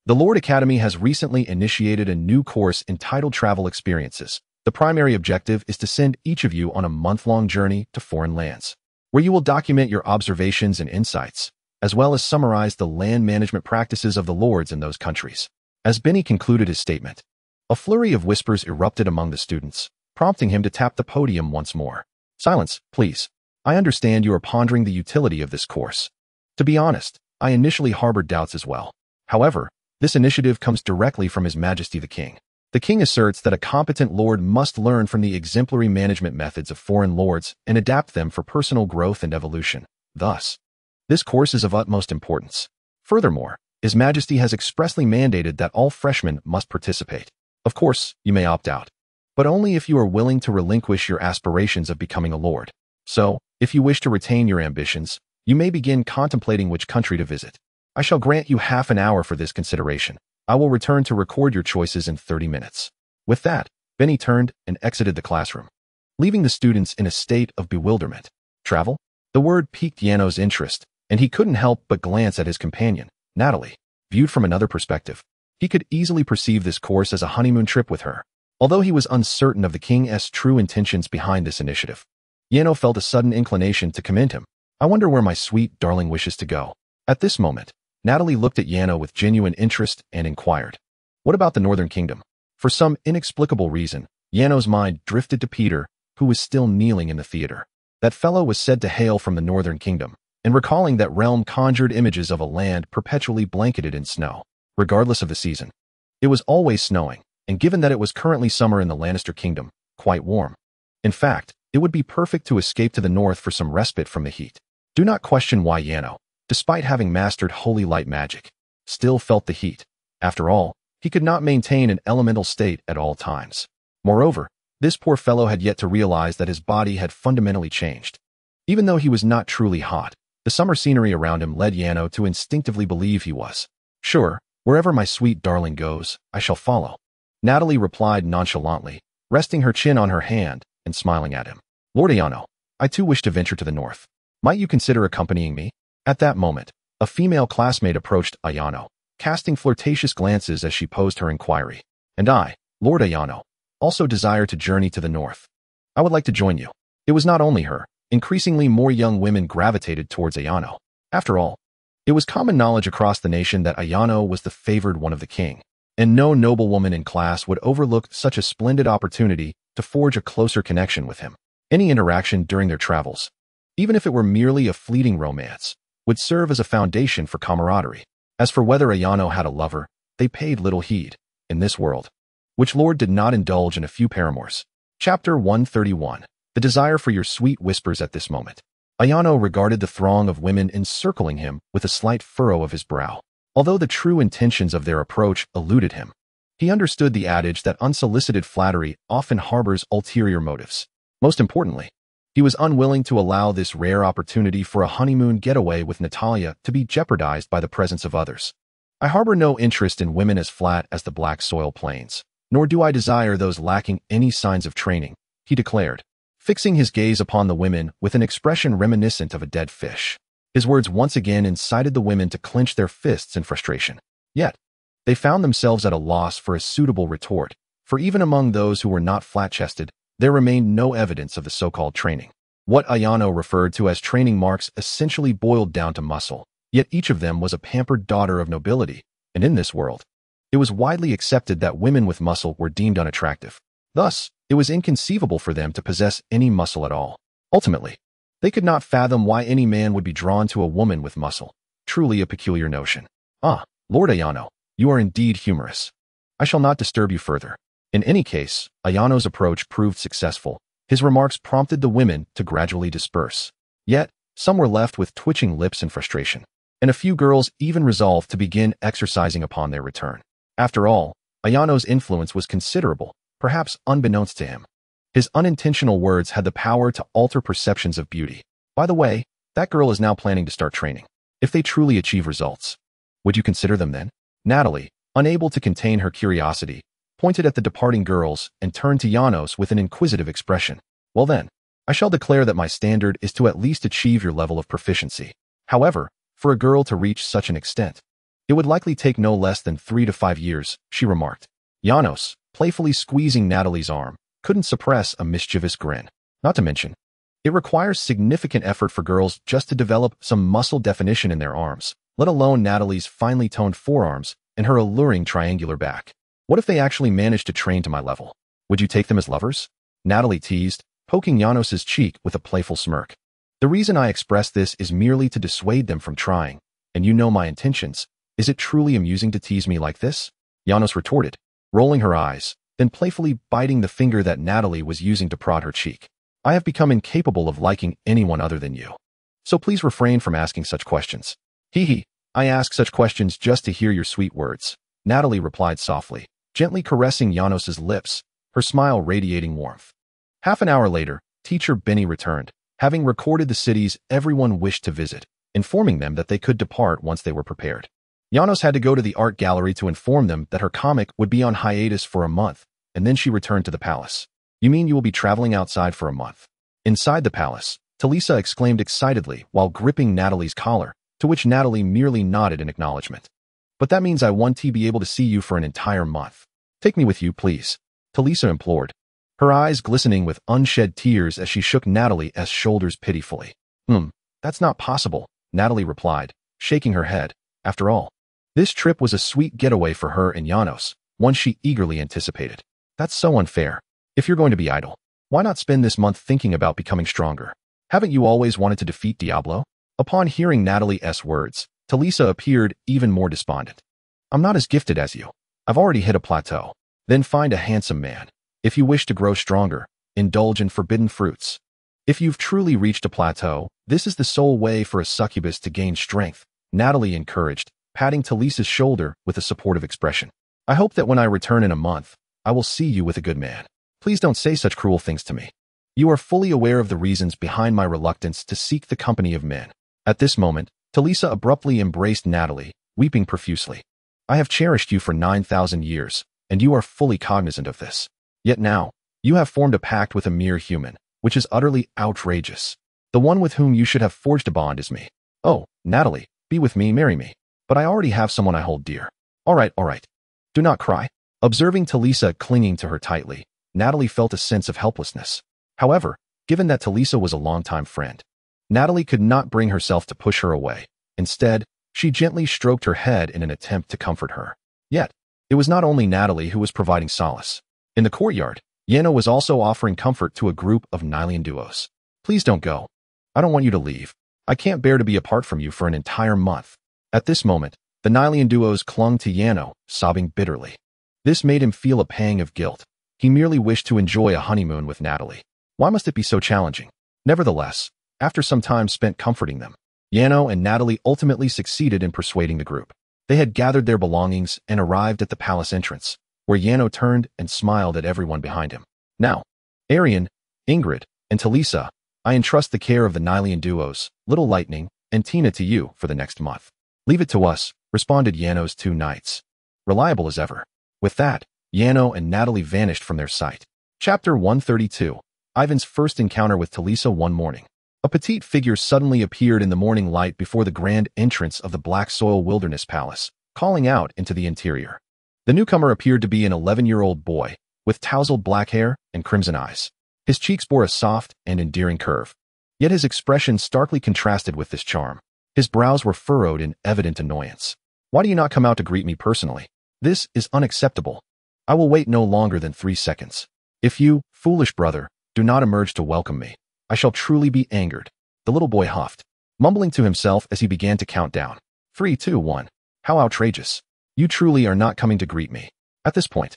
The Lord Academy has recently initiated a new course entitled Travel Experiences. The primary objective is to send each of you on a month-long journey to foreign lands, where you will document your observations and insights, as well as summarize the land management practices of the lords in those countries. As Benny concluded his statement, a flurry of whispers erupted among the students, prompting him to tap the podium once more. Silence, please. I understand you are pondering the utility of this course. To be honest, I initially harbored doubts as well. However, this initiative comes directly from His Majesty the King. The King asserts that a competent lord must learn from the exemplary management methods of foreign lords and adapt them for personal growth and evolution. Thus, this course is of utmost importance. Furthermore, His Majesty has expressly mandated that all freshmen must participate. Of course, you may opt out, but only if you are willing to relinquish your aspirations of becoming a lord. So, if you wish to retain your ambitions, you may begin contemplating which country to visit. I shall grant you half an hour for this consideration. I will return to record your choices in 30 minutes. With that, Benny turned and exited the classroom, leaving the students in a state of bewilderment. Travel? The word piqued Yano's interest, and he couldn't help but glance at his companion, Natalie. Viewed from another perspective, he could easily perceive this course as a honeymoon trip with her. Although he was uncertain of the King's true intentions behind this initiative, Yano felt a sudden inclination to commend him. I wonder where my sweet darling wishes to go. At this moment, Natalie looked at Yano with genuine interest and inquired, "What about the Northern Kingdom?" For some inexplicable reason, Yano's mind drifted to Peter, who was still kneeling in the theater. That fellow was said to hail from the Northern Kingdom, and recalling that realm conjured images of a land perpetually blanketed in snow, regardless of the season. It was always snowing, and given that it was currently summer in the Lannister Kingdom, quite warm. In fact, it would be perfect to escape to the north for some respite from the heat. Do not question why Yano, despite having mastered holy light magic, still felt the heat. After all, he could not maintain an elemental state at all times. Moreover, this poor fellow had yet to realize that his body had fundamentally changed. Even though he was not truly hot, the summer scenery around him led Yano to instinctively believe he was. "Sure, wherever my sweet darling goes, I shall follow," Natalie replied nonchalantly, resting her chin on her hand and smiling at him. "Lord Ayano, I too wish to venture to the north. Might you consider accompanying me?" At that moment, a female classmate approached Ayano, casting flirtatious glances as she posed her inquiry. "And I, Lord Ayano, also desire to journey to the north. I would like to join you." It was not only her. Increasingly more young women gravitated towards Ayano. After all, it was common knowledge across the nation that Ayano was the favored one of the king, and no noblewoman in class would overlook such a splendid opportunity to forge a closer connection with him. Any interaction during their travels, even if it were merely a fleeting romance, would serve as a foundation for camaraderie. As for whether Ayano had a lover, they paid little heed, in this world. Which lord did not indulge in a few paramours? Chapter 131. The desire for your sweet whispers at this moment. Ayano regarded the throng of women encircling him with a slight furrow of his brow. Although the true intentions of their approach eluded him, he understood the adage that unsolicited flattery often harbors ulterior motives. Most importantly, he was unwilling to allow this rare opportunity for a honeymoon getaway with Natalia to be jeopardized by the presence of others. "I harbor no interest in women as flat as the black soil plains, nor do I desire those lacking any signs of training," he declared, fixing his gaze upon the women with an expression reminiscent of a dead fish. His words once again incited the women to clench their fists in frustration. Yet, they found themselves at a loss for a suitable retort, for even among those who were not flat-chested, there remained no evidence of the so-called training. What Ayano referred to as training marks essentially boiled down to muscle, yet each of them was a pampered daughter of nobility, and in this world, it was widely accepted that women with muscle were deemed unattractive. Thus, it was inconceivable for them to possess any muscle at all. Ultimately, they could not fathom why any man would be drawn to a woman with muscle. Truly a peculiar notion. "Ah, Lord Ayano, you are indeed humorous. I shall not disturb you further." In any case, Ayano's approach proved successful. His remarks prompted the women to gradually disperse. Yet, some were left with twitching lips in frustration, and a few girls even resolved to begin exercising upon their return. After all, Ayano's influence was considerable, perhaps unbeknownst to him. His unintentional words had the power to alter perceptions of beauty. "By the way, that girl is now planning to start training. If they truly achieve results, would you consider them then?" Natalie, unable to contain her curiosity, pointed at the departing girls and turned to Janos with an inquisitive expression. "Well then, I shall declare that my standard is to at least achieve your level of proficiency. However, for a girl to reach such an extent, it would likely take no less than 3 to 5 years," she remarked. Janos, playfully squeezing Natalie's arm, couldn't suppress a mischievous grin. Not to mention, it requires significant effort for girls just to develop some muscle definition in their arms, let alone Natalie's finely toned forearms and her alluring triangular back. "What if they actually manage to train to my level? Would you take them as lovers?" Natalie teased, poking Janos's cheek with a playful smirk. "The reason I express this is merely to dissuade them from trying, and you know my intentions. Is it truly amusing to tease me like this?" Janos retorted, rolling her eyes, then playfully biting the finger that Natalie was using to prod her cheek. "I have become incapable of liking anyone other than you. So please refrain from asking such questions." "Hee hee, I ask such questions just to hear your sweet words," Natalie replied softly, gently caressing Janos's lips, her smile radiating warmth. Half an hour later, teacher Benny returned, having recorded the cities everyone wished to visit, informing them that they could depart once they were prepared. Janos had to go to the art gallery to inform them that her comic would be on hiatus for a month, and then she returned to the palace. "You mean you will be traveling outside for a month?" Inside the palace, Talisa exclaimed excitedly while gripping Natalie's collar, to which Natalie merely nodded in acknowledgement. "But that means I want to be able to see you for an entire month. Take me with you, please," Talisa implored, her eyes glistening with unshed tears as she shook Natalie's shoulders pitifully. That's not possible," Natalie replied, shaking her head. After all, this trip was a sweet getaway for her and Janos, one she eagerly anticipated. That's so unfair. If you're going to be idle, why not spend this month thinking about becoming stronger? Haven't you always wanted to defeat Diablo? Upon hearing Natalie's words, Talisa appeared even more despondent. I'm not as gifted as you. I've already hit a plateau. Then find a handsome man. If you wish to grow stronger, indulge in forbidden fruits. If you've truly reached a plateau, this is the sole way for a succubus to gain strength, Natalie encouraged, patting Talisa's shoulder with a supportive expression. I hope that when I return in a month, I will see you with a good man. Please don't say such cruel things to me. You are fully aware of the reasons behind my reluctance to seek the company of men. At this moment, Talisa abruptly embraced Natalie, weeping profusely. I have cherished you for 9,000 years, and you are fully cognizant of this. Yet now, you have formed a pact with a mere human, which is utterly outrageous. The one with whom you should have forged a bond is me. Oh, Natalie, be with me, marry me. But I already have someone I hold dear. All right. Do not cry. Observing Talisa clinging to her tightly, Natalie felt a sense of helplessness. However, given that Talisa was a longtime friend, Natalie could not bring herself to push her away. Instead, she gently stroked her head in an attempt to comfort her. Yet, it was not only Natalie who was providing solace. In the courtyard, Yeno was also offering comfort to a group of Nylian duos. Please don't go. I don't want you to leave. I can't bear to be apart from you for an entire month. At this moment, the Nylian duos clung to Yeno, sobbing bitterly. This made him feel a pang of guilt. He merely wished to enjoy a honeymoon with Natalie. Why must it be so challenging? Nevertheless, after some time spent comforting them, Yeno and Natalie ultimately succeeded in persuading the group. They had gathered their belongings and arrived at the palace entrance, where Yeno turned and smiled at everyone behind him. Now, Arian, Ingrid, and Talisa, I entrust the care of the Nylian duos, Little Lightning, and Tina to you for the next month. Leave it to us, responded Yeno's two knights. Reliable as ever. With that, Yeno and Natalie vanished from their sight. Chapter 132. Ivan's first encounter with Talisa one morning. A petite figure suddenly appeared in the morning light before the grand entrance of the Black Soil Wilderness Palace, calling out into the interior. The newcomer appeared to be an 11-year-old boy, with tousled black hair and crimson eyes. His cheeks bore a soft and endearing curve. Yet his expression starkly contrasted with this charm. His brows were furrowed in evident annoyance. Why do you not come out to greet me personally? This is unacceptable. I will wait no longer than 3 seconds. If you, foolish brother, do not emerge to welcome me, I shall truly be angered. The little boy huffed, mumbling to himself as he began to count down. 3, 2, 1. How outrageous. You truly are not coming to greet me. At this point,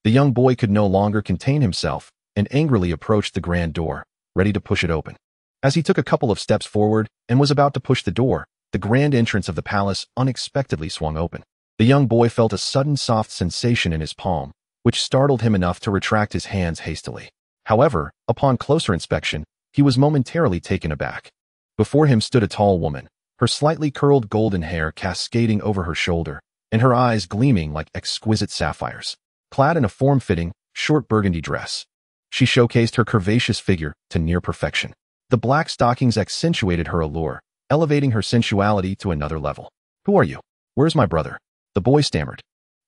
the young boy could no longer contain himself and angrily approached the grand door, ready to push it open. As he took a couple of steps forward and was about to push the door, the grand entrance of the palace unexpectedly swung open. The young boy felt a sudden soft sensation in his palm, which startled him enough to retract his hands hastily. However, upon closer inspection, he was momentarily taken aback. Before him stood a tall woman, her slightly curled golden hair cascading over her shoulder, and her eyes gleaming like exquisite sapphires. Clad in a form-fitting, short burgundy dress, she showcased her curvaceous figure to near perfection. The black stockings accentuated her allure, elevating her sensuality to another level. Who are you? Where's my brother? The boy stammered,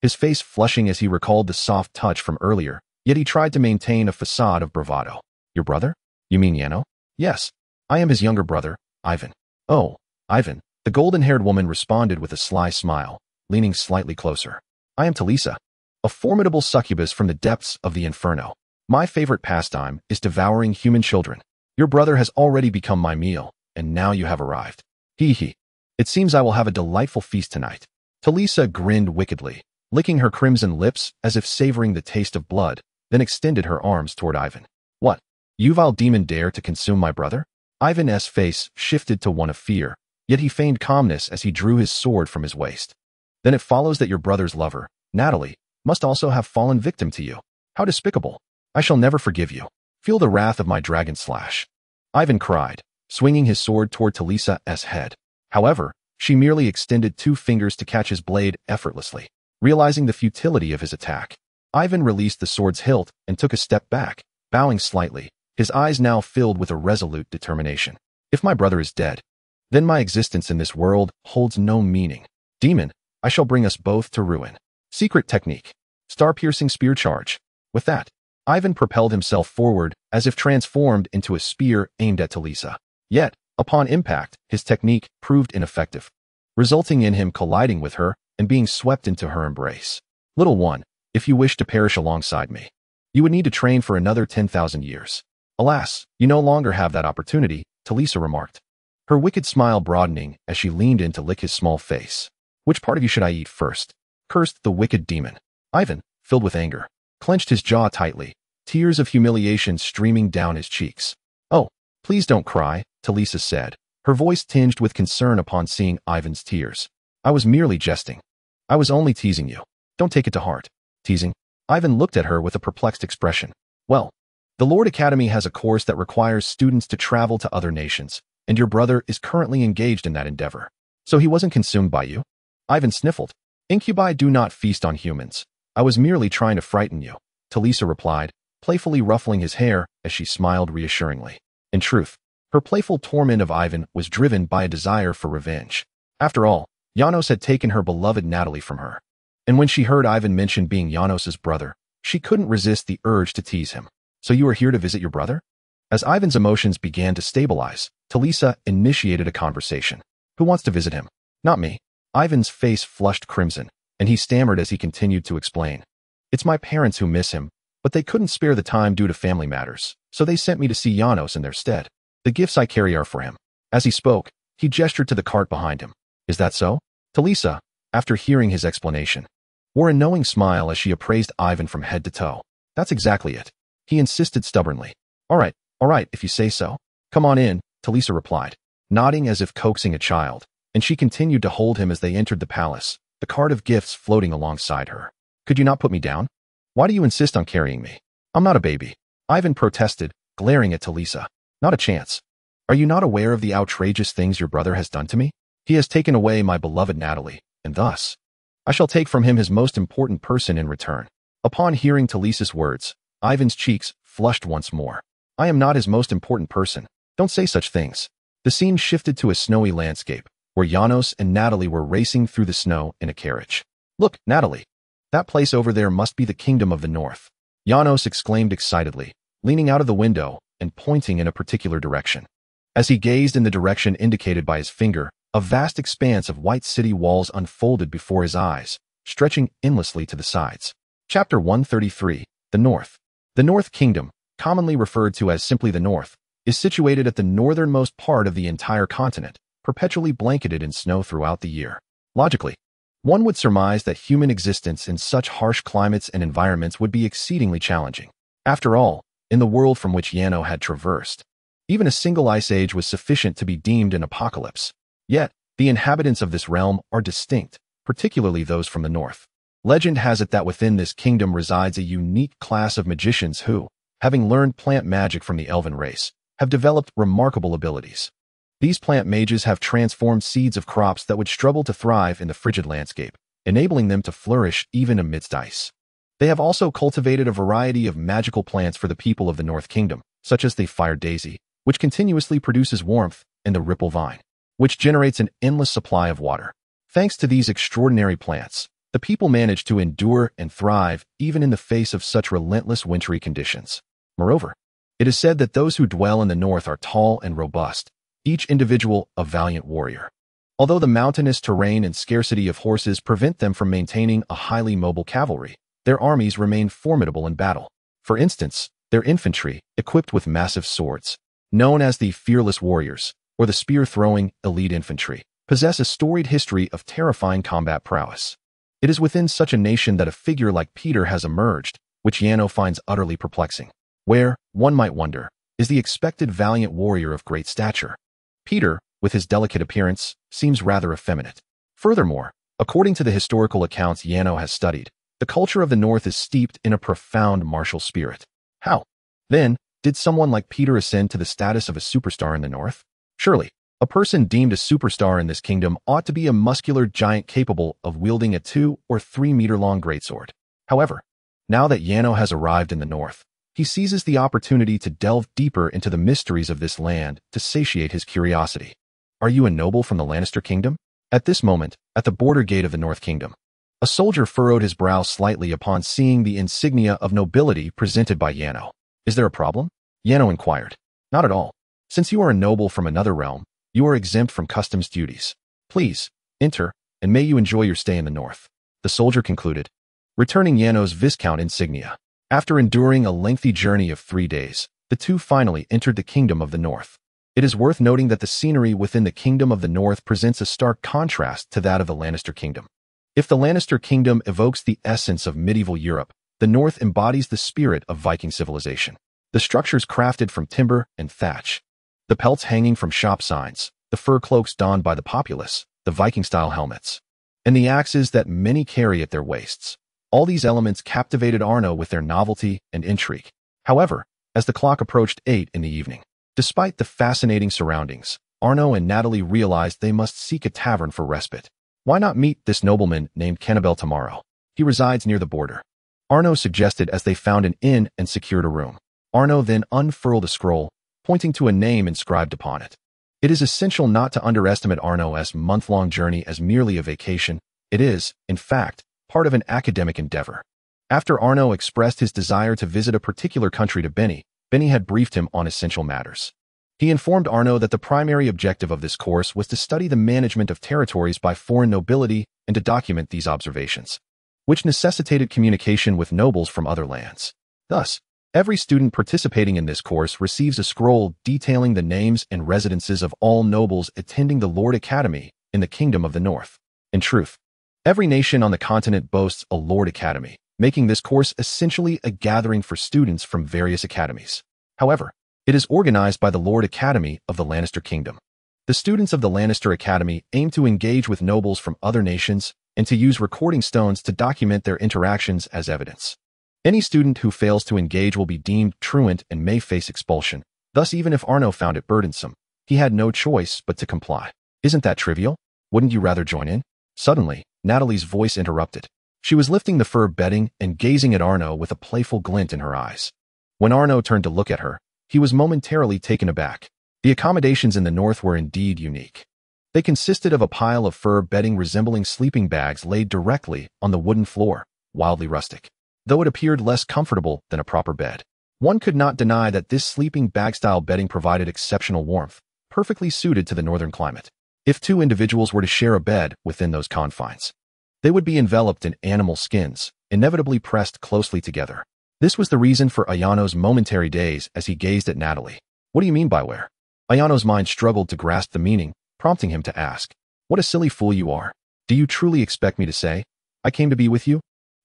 his face flushing as he recalled the soft touch from earlier, yet he tried to maintain a facade of bravado. Your brother? You mean Yeno? Yes, I am his younger brother, Ivan. Oh, Ivan, the golden-haired woman responded with a sly smile, leaning slightly closer. I am Talisa, a formidable succubus from the depths of the inferno. My favorite pastime is devouring human children. Your brother has already become my meal, and now you have arrived. Hee. It seems I will have a delightful feast tonight. Talisa grinned wickedly, licking her crimson lips as if savoring the taste of blood, then extended her arms toward Ivan. What? You vile demon dare to consume my brother? Ivan's face shifted to one of fear, yet he feigned calmness as he drew his sword from his waist. Then it follows that your brother's lover, Natalie, must also have fallen victim to you. How despicable. I shall never forgive you. Feel the wrath of my dragon slash. Ivan cried, swinging his sword toward Talisa's head. However, she merely extended 2 fingers to catch his blade effortlessly. Realizing the futility of his attack, Ivan released the sword's hilt and took a step back, bowing slightly, his eyes now filled with a resolute determination. If my brother is dead, then my existence in this world holds no meaning. Demon, I shall bring us both to ruin. Secret technique. Star-piercing spear charge. With that, Ivan propelled himself forward as if transformed into a spear aimed at Talisa. Yet, upon impact, his technique proved ineffective. resulting in him colliding with her and being swept into her embrace. Little one, if you wish to perish alongside me, you would need to train for another 10,000 years. Alas, you no longer have that opportunity, Talisa remarked, her wicked smile broadening as she leaned in to lick his small face. Which part of you should I eat first? Cursed the wicked demon. Ivan, filled with anger, clenched his jaw tightly, tears of humiliation streaming down his cheeks. Oh, please don't cry, Talisa said, her voice tinged with concern upon seeing Ivan's tears. I was merely jesting. I was only teasing you. Don't take it to heart. Teasing? Ivan looked at her with a perplexed expression. Well, the Lord Academy has a course that requires students to travel to other nations, and your brother is currently engaged in that endeavor. So he wasn't consumed by you? Ivan sniffled. Incubi do not feast on humans. I was merely trying to frighten you, Talisa replied, playfully ruffling his hair as she smiled reassuringly. In truth, her playful torment of Ivan was driven by a desire for revenge. After all, Janos had taken her beloved Natalie from her. And when she heard Ivan mention being Janos's brother, she couldn't resist the urge to tease him. So you are here to visit your brother? As Ivan's emotions began to stabilize, Talisa initiated a conversation. Who wants to visit him? Not me. Ivan's face flushed crimson, and he stammered as he continued to explain. It's my parents who miss him, but they couldn't spare the time due to family matters, so they sent me to see Janos in their stead. The gifts I carry are for him. As he spoke, he gestured to the cart behind him. Is that so? Talisa, after hearing his explanation, wore a knowing smile as she appraised Ivan from head to toe. That's exactly it. He insisted stubbornly. All right, if you say so. Come on in, Talisa replied, nodding as if coaxing a child, and she continued to hold him as they entered the palace, the cart of gifts floating alongside her. Could you not put me down? Why do you insist on carrying me? I'm not a baby. Ivan protested, glaring at Talisa. Not a chance. Are you not aware of the outrageous things your brother has done to me? He has taken away my beloved Natalie, and thus, I shall take from him his most important person in return. Upon hearing Talisa's words, Ivan's cheeks flushed once more. I am not his most important person. Don't say such things. The scene shifted to a snowy landscape, where Janos and Natalie were racing through the snow in a carriage. Look, Natalie. That place over there must be the Kingdom of the North. Janos exclaimed excitedly, leaning out of the window and pointing in a particular direction. As he gazed in the direction indicated by his finger, a vast expanse of white city walls unfolded before his eyes, stretching endlessly to the sides. Chapter 133, The North. The North Kingdom, commonly referred to as simply the North, is situated at the northernmost part of the entire continent, perpetually blanketed in snow throughout the year. Logically, one would surmise that human existence in such harsh climates and environments would be exceedingly challenging. After all, in the world from which Yano had traversed, even a single ice age was sufficient to be deemed an apocalypse. Yet, the inhabitants of this realm are distinct, particularly those from the north. Legend has it that within this kingdom resides a unique class of magicians who, having learned plant magic from the elven race, have developed remarkable abilities. These plant mages have transformed seeds of crops that would struggle to thrive in the frigid landscape, enabling them to flourish even amidst ice. They have also cultivated a variety of magical plants for the people of the North Kingdom, such as the fire daisy, which continuously produces warmth, and the ripple vine, which generates an endless supply of water. Thanks to these extraordinary plants, the people manage to endure and thrive even in the face of such relentless wintry conditions. Moreover, it is said that those who dwell in the north are tall and robust, each individual a valiant warrior. Although the mountainous terrain and scarcity of horses prevent them from maintaining a highly mobile cavalry, their armies remain formidable in battle. For instance, their infantry, equipped with massive swords, known as the fearless warriors, or the spear-throwing elite infantry, possess a storied history of terrifying combat prowess. It is within such a nation that a figure like Peter has emerged, which Yano finds utterly perplexing. Where, one might wonder, is the expected valiant warrior of great stature? Peter, with his delicate appearance, seems rather effeminate. Furthermore, according to the historical accounts Yano has studied, the culture of the North is steeped in a profound martial spirit. How, then, did someone like Peter ascend to the status of a superstar in the North? Surely, a person deemed a superstar in this kingdom ought to be a muscular giant capable of wielding a 2 or 3 meter long greatsword. However, now that Yano has arrived in the North, he seizes the opportunity to delve deeper into the mysteries of this land to satiate his curiosity. Are you a noble from the Lannister kingdom? At this moment, at the border gate of the North Kingdom, a soldier furrowed his brow slightly upon seeing the insignia of nobility presented by Yano. Is there a problem? Yano inquired. Not at all. Since you are a noble from another realm, you are exempt from customs duties. Please, Enter, and may you enjoy your stay in the north," the soldier concluded, returning Yano's Viscount insignia. After enduring a lengthy journey of 3 days, the two finally entered the Kingdom of the North. It is worth noting that the scenery within the Kingdom of the North presents a stark contrast to that of the Lannister Kingdom. If the Lannister Kingdom evokes the essence of medieval Europe, the North embodies the spirit of Viking civilization. The structures crafted from timber and thatch, the pelts hanging from shop signs, the fur cloaks donned by the populace, the Viking-style helmets, and the axes that many carry at their waists. All these elements captivated Arno with their novelty and intrigue. However, as the clock approached 8 in the evening, despite the fascinating surroundings, Arno and Natalie realized they must seek a tavern for respite. Why not meet this nobleman named Cannibal tomorrow? He resides near the border, Arno suggested as they found an inn and secured a room. Arno then unfurled a scroll, pointing to a name inscribed upon it. It is essential not to underestimate Arno's month-long journey as merely a vacation. It is, in fact, part of an academic endeavor. After Arno expressed his desire to visit a particular country to Benny had briefed him on essential matters. He informed Arno that the primary objective of this course was to study the management of territories by foreign nobility and to document these observations, which necessitated communication with nobles from other lands. Thus, every student participating in this course receives a scroll detailing the names and residences of all nobles attending the Lord Academy in the Kingdom of the North. In truth, every nation on the continent boasts a Lord Academy, making this course essentially a gathering for students from various academies. However, it is organized by the Lord Academy of the Lannister Kingdom. The students of the Lannister Academy aim to engage with nobles from other nations and to use recording stones to document their interactions as evidence. Any student who fails to engage will be deemed truant and may face expulsion. Thus, even if Arno found it burdensome, he had no choice but to comply. Isn't that trivial? Wouldn't you rather join in? Suddenly, Natalie's voice interrupted. She was lifting the fur bedding and gazing at Arno with a playful glint in her eyes. When Arno turned to look at her, he was momentarily taken aback. The accommodations in the north were indeed unique. They consisted of a pile of fur bedding resembling sleeping bags laid directly on the wooden floor, wildly rustic. Though it appeared less comfortable than a proper bed, one could not deny that this sleeping bag-style bedding provided exceptional warmth, perfectly suited to the northern climate. If two individuals were to share a bed within those confines, they would be enveloped in animal skins, inevitably pressed closely together. This was the reason for Ayano's momentary daze as he gazed at Natalie. What do you mean by where? Ayano's mind struggled to grasp the meaning, prompting him to ask, "What a silly fool you are. Do you truly expect me to say, I came to be with you?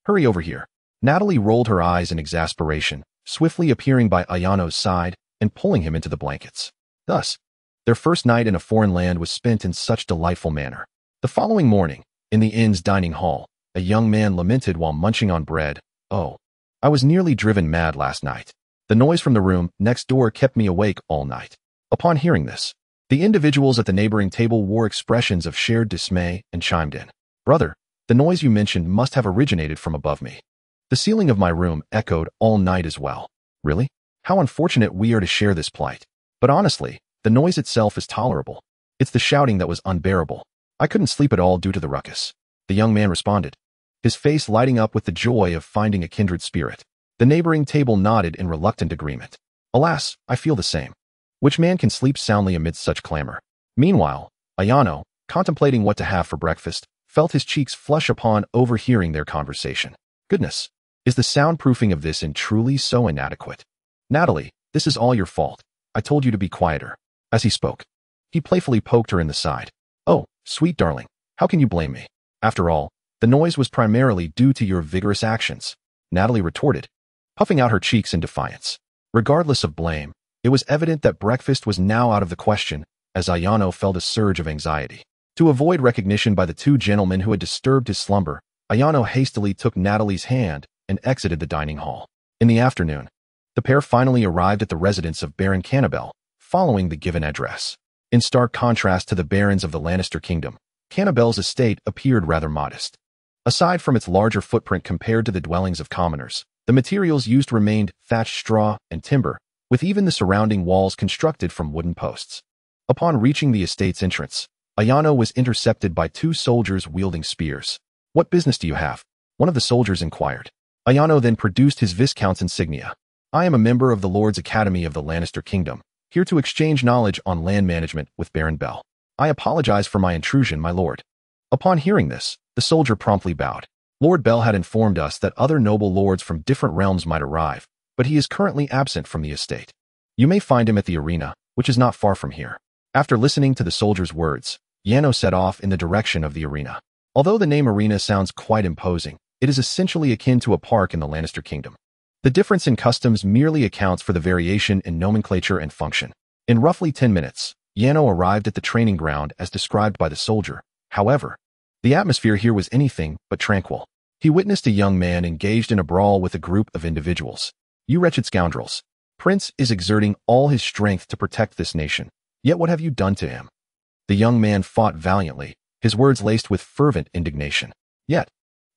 Hurry over here." Natalie rolled her eyes in exasperation, swiftly appearing by Ayano's side and pulling him into the blankets. Thus, their first night in a foreign land was spent in such delightful manner. The following morning, in the inn's dining hall, a young man lamented while munching on bread. "Oh, I was nearly driven mad last night. The noise from the room next door kept me awake all night." Upon hearing this, the individuals at the neighboring table wore expressions of shared dismay and chimed in. "Brother, the noise you mentioned must have originated from above me. The ceiling of my room echoed all night as well." "Really? How unfortunate we are to share this plight. But honestly, the noise itself is tolerable. It's the shouting that was unbearable. I couldn't sleep at all due to the ruckus," the young man responded, his face lighting up with the joy of finding a kindred spirit. The neighboring table nodded in reluctant agreement. "Alas, I feel the same. Which man can sleep soundly amidst such clamor?" Meanwhile, Ayano, contemplating what to have for breakfast, felt his cheeks flush upon overhearing their conversation. Goodness, is the soundproofing of this inn truly so inadequate? "Natalie, this is all your fault. I told you to be quieter." As he spoke, he playfully poked her in the side. "Oh, sweet darling, how can you blame me? After all, the noise was primarily due to your vigorous actions," Natalie retorted, puffing out her cheeks in defiance. Regardless of blame, it was evident that breakfast was now out of the question, as Ayano felt a surge of anxiety. To avoid recognition by the two gentlemen who had disturbed his slumber, Ayano hastily took Natalie's hand and exited the dining hall. In the afternoon, the pair finally arrived at the residence of Baron Cannibal, following the given address. In stark contrast to the barons of the Lannister Kingdom, Cannibal's estate appeared rather modest. Aside from its larger footprint compared to the dwellings of commoners, the materials used remained thatched straw and timber, with even the surrounding walls constructed from wooden posts. Upon reaching the estate's entrance, Ayano was intercepted by two soldiers wielding spears. "What business do you have?" one of the soldiers inquired. Ayano then produced his Viscount's insignia. "I am a member of the Lord's Academy of the Lannister Kingdom, here to exchange knowledge on land management with Baron Bell. I apologize for my intrusion, my lord." Upon hearing this, the soldier promptly bowed. Lord Bell had informed us that other noble lords from different realms might arrive, but he is currently absent from the estate. You may find him at the arena, which is not far from here. After listening to the soldier's words, Yano set off in the direction of the arena. Although the name arena sounds quite imposing, it is essentially akin to a park in the Lannister kingdom. The difference in customs merely accounts for the variation in nomenclature and function. In roughly 10 minutes, Yano arrived at the training ground as described by the soldier. However, the atmosphere here was anything but tranquil. He witnessed a young man engaged in a brawl with a group of individuals. You wretched scoundrels. Prince is exerting all his strength to protect this nation. Yet what have you done to him? The young man fought valiantly, his words laced with fervent indignation. Yet,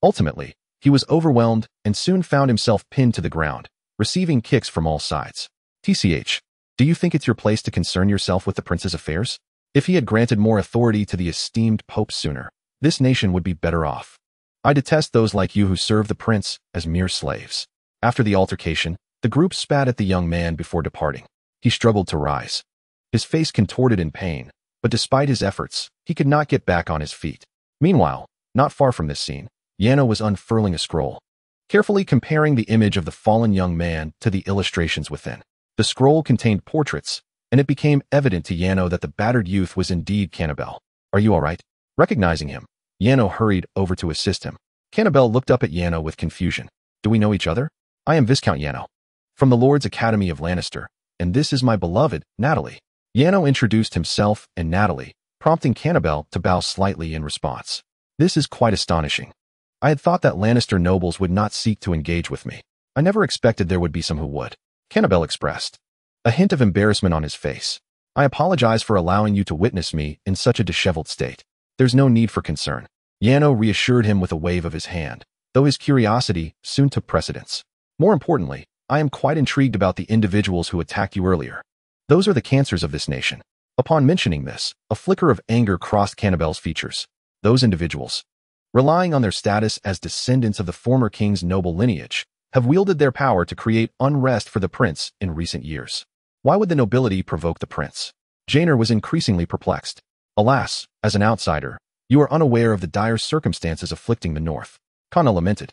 ultimately, he was overwhelmed and soon found himself pinned to the ground, receiving kicks from all sides. TCH, do you think it's your place to concern yourself with the prince's affairs? If he had granted more authority to the esteemed pope sooner, this nation would be better off. I detest those like you who serve the prince as mere slaves. After the altercation, the group spat at the young man before departing. He struggled to rise. His face contorted in pain, but despite his efforts, he could not get back on his feet. Meanwhile, not far from this scene, Yano was unfurling a scroll, carefully comparing the image of the fallen young man to the illustrations within. The scroll contained portraits, and it became evident to Yano that the battered youth was indeed Cannibal. Are you all right? Recognizing him, Yano hurried over to assist him. Cannibal looked up at Yano with confusion. Do we know each other? I am Viscount Yano, from the Lord's Academy of Lannister, and this is my beloved, Natalie. Yano introduced himself and Natalie, prompting Cannibal to bow slightly in response. This is quite astonishing. I had thought that Lannister nobles would not seek to engage with me. I never expected there would be some who would. Cannibal expressed, a hint of embarrassment on his face. I apologize for allowing you to witness me in such a disheveled state. There's no need for concern. Yano reassured him with a wave of his hand, though his curiosity soon took precedence. More importantly, I am quite intrigued about the individuals who attacked you earlier. Those are the cancers of this nation. Upon mentioning this, a flicker of anger crossed Cannibal's features. Those individuals, relying on their status as descendants of the former king's noble lineage, have wielded their power to create unrest for the prince in recent years. Why would the nobility provoke the prince? Jainer was increasingly perplexed. Alas, as an outsider, you are unaware of the dire circumstances afflicting the north. Kana lamented,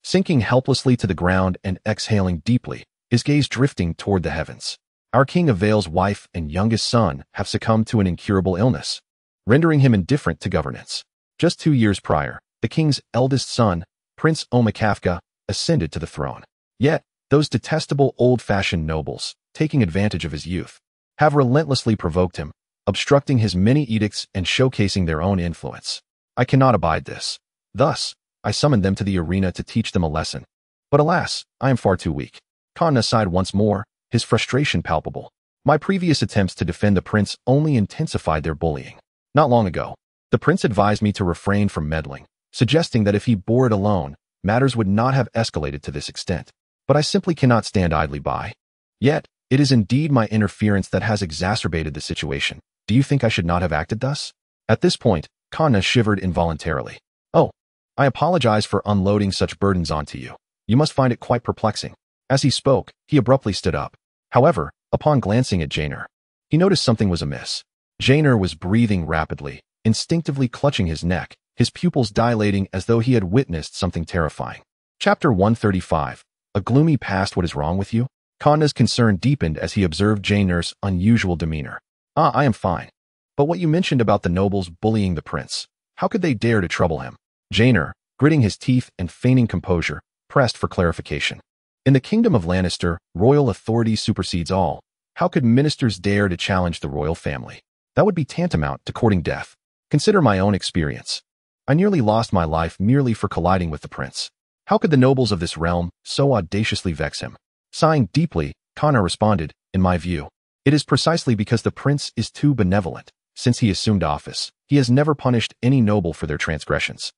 sinking helplessly to the ground and exhaling deeply, his gaze drifting toward the heavens. Our king of Vale's wife and youngest son have succumbed to an incurable illness, rendering him indifferent to governance. Just 2 years prior, the king's eldest son, Prince Omakafka, ascended to the throne. Yet, those detestable old-fashioned nobles, taking advantage of his youth, have relentlessly provoked him, obstructing his many edicts and showcasing their own influence. I cannot abide this. Thus, I summoned them to the arena to teach them a lesson. But alas, I am far too weak. Kana sighed once more, his frustration palpable. My previous attempts to defend the prince only intensified their bullying. Not long ago, the prince advised me to refrain from meddling, suggesting that if he bore it alone, matters would not have escalated to this extent. But I simply cannot stand idly by. Yet, it is indeed my interference that has exacerbated the situation. Do you think I should not have acted thus? At this point, Kana shivered involuntarily. Oh, I apologize for unloading such burdens onto you. You must find it quite perplexing. As he spoke, he abruptly stood up. However, upon glancing at Jainer, he noticed something was amiss. Jainer was breathing rapidly, instinctively clutching his neck, his pupils dilating as though he had witnessed something terrifying. Chapter 135. A gloomy past. What is wrong with you? Kana's concern deepened as he observed Jainer's unusual demeanor. I am fine. But what you mentioned about the nobles bullying the prince, how could they dare to trouble him? Jainer, gritting his teeth and feigning composure, pressed for clarification. In the kingdom of Lannister, royal authority supersedes all. How could ministers dare to challenge the royal family? That would be tantamount to courting death. Consider my own experience. I nearly lost my life merely for colliding with the prince. How could the nobles of this realm so audaciously vex him? Sighing deeply, Kana responded, in my view, it is precisely because the prince is too benevolent. Since he assumed office, he has never punished any noble for their transgressions.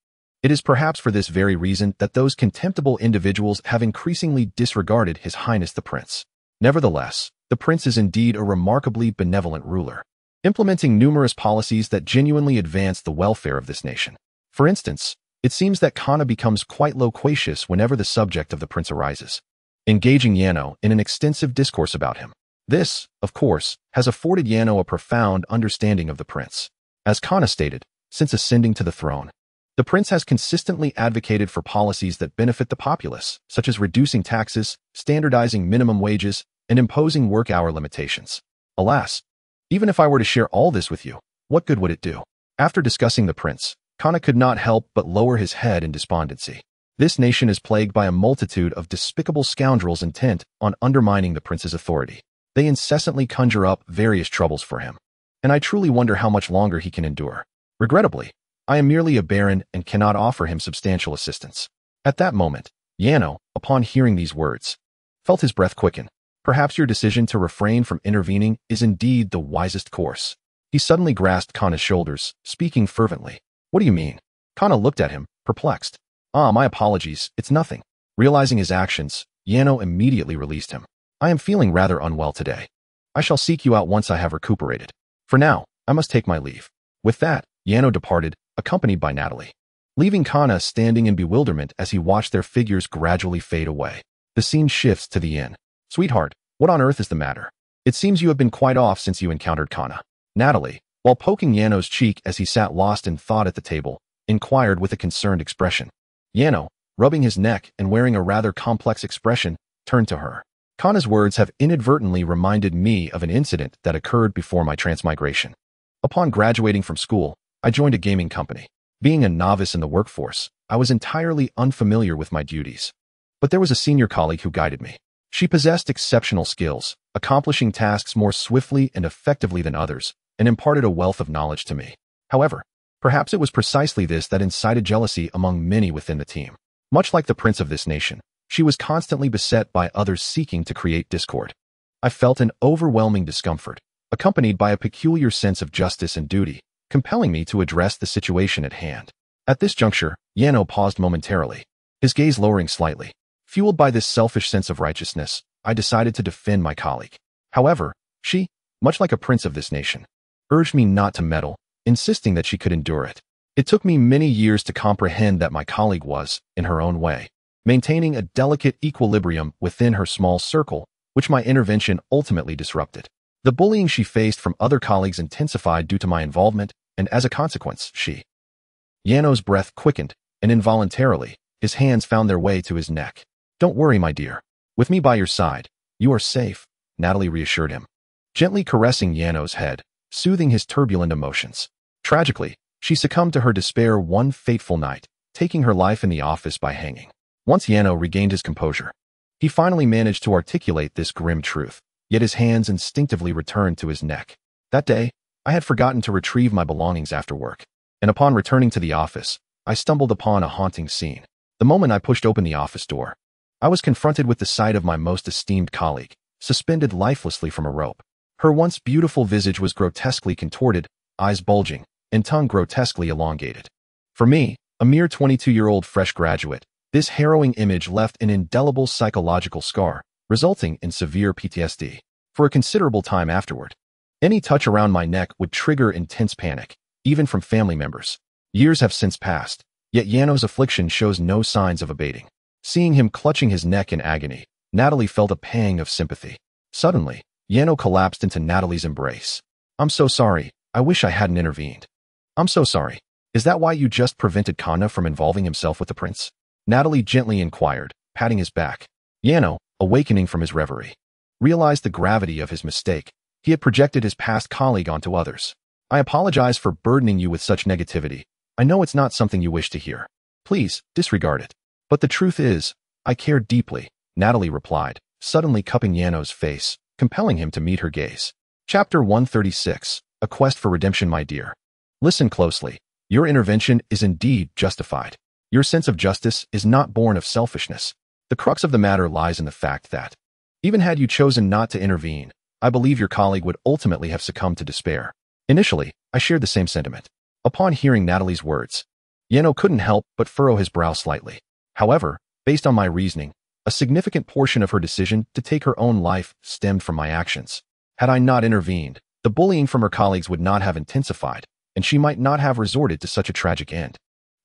It is perhaps for this very reason that those contemptible individuals have increasingly disregarded His Highness the Prince. Nevertheless, the prince is indeed a remarkably benevolent ruler, implementing numerous policies that genuinely advance the welfare of this nation. For instance, it seems that Kana becomes quite loquacious whenever the subject of the prince arises, engaging Yano in an extensive discourse about him. This, of course, has afforded Yano a profound understanding of the prince. As Kana stated, since ascending to the throne. The prince has consistently advocated for policies that benefit the populace, such as reducing taxes, standardizing minimum wages, and imposing work-hour limitations. Alas, even if I were to share all this with you, what good would it do? After discussing the prince, Kana could not help but lower his head in despondency. This nation is plagued by a multitude of despicable scoundrels intent on undermining the prince's authority. They incessantly conjure up various troubles for him, and I truly wonder how much longer he can endure. Regrettably, I am merely a baron and cannot offer him substantial assistance. At that moment, Yano, upon hearing these words, felt his breath quicken. Perhaps your decision to refrain from intervening is indeed the wisest course. He suddenly grasped Kana's shoulders, speaking fervently. What do you mean? Kana looked at him, perplexed. My apologies, it's nothing. Realizing his actions, Yano immediately released him. I am feeling rather unwell today. I shall seek you out once I have recuperated. For now, I must take my leave. With that, Yano departed, accompanied by Natalie, leaving Kana standing in bewilderment as he watched their figures gradually fade away. The scene shifts to the inn. Sweetheart, what on earth is the matter? It seems you have been quite off since you encountered Kana. Natalie, while poking Yano's cheek as he sat lost in thought at the table, inquired with a concerned expression. Yano, rubbing his neck and wearing a rather complex expression, turned to her. Kana's words have inadvertently reminded me of an incident that occurred before my transmigration. Upon graduating from school, I joined a gaming company. Being a novice in the workforce, I was entirely unfamiliar with my duties. But there was a senior colleague who guided me. She possessed exceptional skills, accomplishing tasks more swiftly and effectively than others, and imparted a wealth of knowledge to me. However, perhaps it was precisely this that incited jealousy among many within the team. Much like the prince of this nation, she was constantly beset by others seeking to create discord. I felt an overwhelming discomfort, accompanied by a peculiar sense of justice and duty, compelling me to address the situation at hand. At this juncture, Yano paused momentarily, his gaze lowering slightly. Fueled by this selfish sense of righteousness, I decided to defend my colleague. However, she, much like a prince of this nation, urged me not to meddle, insisting that she could endure it. It took me many years to comprehend that my colleague was, in her own way, maintaining a delicate equilibrium within her small circle, which my intervention ultimately disrupted. The bullying she faced from other colleagues intensified due to my involvement, and as a consequence, Yano's breath quickened, and involuntarily, his hands found their way to his neck. Don't worry, my dear. With me by your side, you are safe, Natalie reassured him, gently caressing Yano's head, soothing his turbulent emotions. Tragically, she succumbed to her despair one fateful night, taking her life in the office by hanging. Once Yano regained his composure, he finally managed to articulate this grim truth, yet his hands instinctively returned to his neck. That day, I had forgotten to retrieve my belongings after work, and upon returning to the office, I stumbled upon a haunting scene. The moment I pushed open the office door, I was confronted with the sight of my most esteemed colleague, suspended lifelessly from a rope. Her once beautiful visage was grotesquely contorted, eyes bulging, and tongue grotesquely elongated. For me, a mere 22-year-old fresh graduate, this harrowing image left an indelible psychological scar, resulting in severe PTSD. For a considerable time afterward, any touch around my neck would trigger intense panic, even from family members. Years have since passed, yet Yano's affliction shows no signs of abating. Seeing him clutching his neck in agony, Natalie felt a pang of sympathy. Suddenly, Yano collapsed into Natalie's embrace. I'm so sorry. I wish I hadn't intervened. I'm so sorry. Is that why you just prevented Kana from involving himself with the prince? Natalie gently inquired, patting his back. Yano, awakening from his reverie, realized the gravity of his mistake. He had projected his past colleague onto others. I apologize for burdening you with such negativity. I know it's not something you wish to hear. Please, disregard it. But the truth is, I care deeply, Natalie replied, suddenly cupping Yano's face, compelling him to meet her gaze. Chapter 136, A Quest for Redemption. My dear, listen closely. Your intervention is indeed justified. Your sense of justice is not born of selfishness. The crux of the matter lies in the fact that, even had you chosen not to intervene, I believe your colleague would ultimately have succumbed to despair. Initially, I shared the same sentiment. Upon hearing Natalie's words, Yano couldn't help but furrow his brow slightly. However, based on my reasoning, a significant portion of her decision to take her own life stemmed from my actions. Had I not intervened, the bullying from her colleagues would not have intensified, and she might not have resorted to such a tragic end.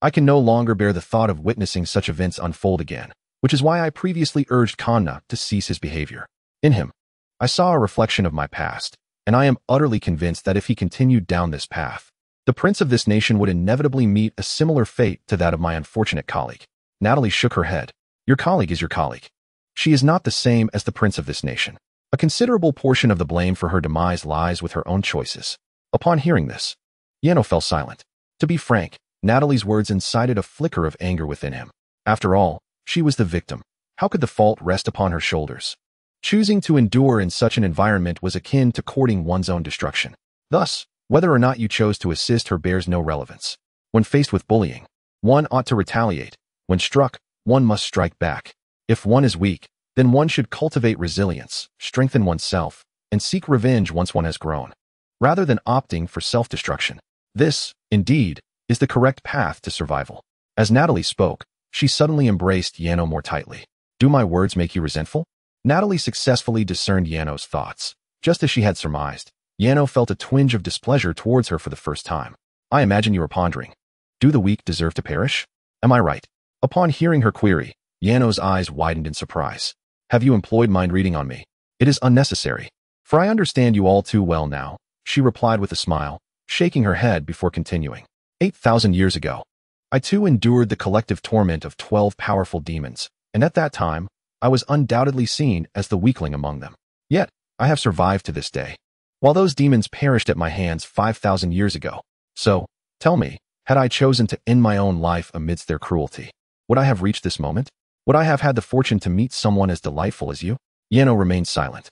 I can no longer bear the thought of witnessing such events unfold again, which is why I previously urged Kana to cease his behavior. In him, I saw a reflection of my past, and I am utterly convinced that if he continued down this path, The prince of this nation would inevitably meet a similar fate to that of my unfortunate colleague. Natalie shook her head. Your colleague is your colleague. She is not the same as the prince of this nation. A considerable portion of the blame for her demise lies with her own choices. Upon hearing this, Yeno fell silent. To be frank, Natalie's words incited a flicker of anger within him. After all, she was the victim. How could the fault rest upon her shoulders? Choosing to endure in such an environment was akin to courting one's own destruction. Thus, whether or not you chose to assist her bears no relevance. When faced with bullying, one ought to retaliate. When struck, one must strike back. If one is weak, then one should cultivate resilience, strengthen oneself, and seek revenge once one has grown, rather than opting for self-destruction. This, indeed, is the correct path to survival. As Natalie spoke, she suddenly embraced Yeno more tightly. Do my words make you resentful? Natalie successfully discerned Yeno's thoughts. Just as she had surmised, Yeno felt a twinge of displeasure towards her for the first time. I imagine you are pondering. Do the weak deserve to perish? Am I right? Upon hearing her query, Yeno's eyes widened in surprise. Have you employed mind reading on me? It is unnecessary, for I understand you all too well now, she replied with a smile, shaking her head before continuing. 8,000 years ago, I too endured the collective torment of 12 powerful demons, and at that time, I was undoubtedly seen as the weakling among them. Yet, I have survived to this day, while those demons perished at my hands 5,000 years ago. So, tell me, had I chosen to end my own life amidst their cruelty, would I have reached this moment? Would I have had the fortune to meet someone as delightful as you? Yeno remained silent.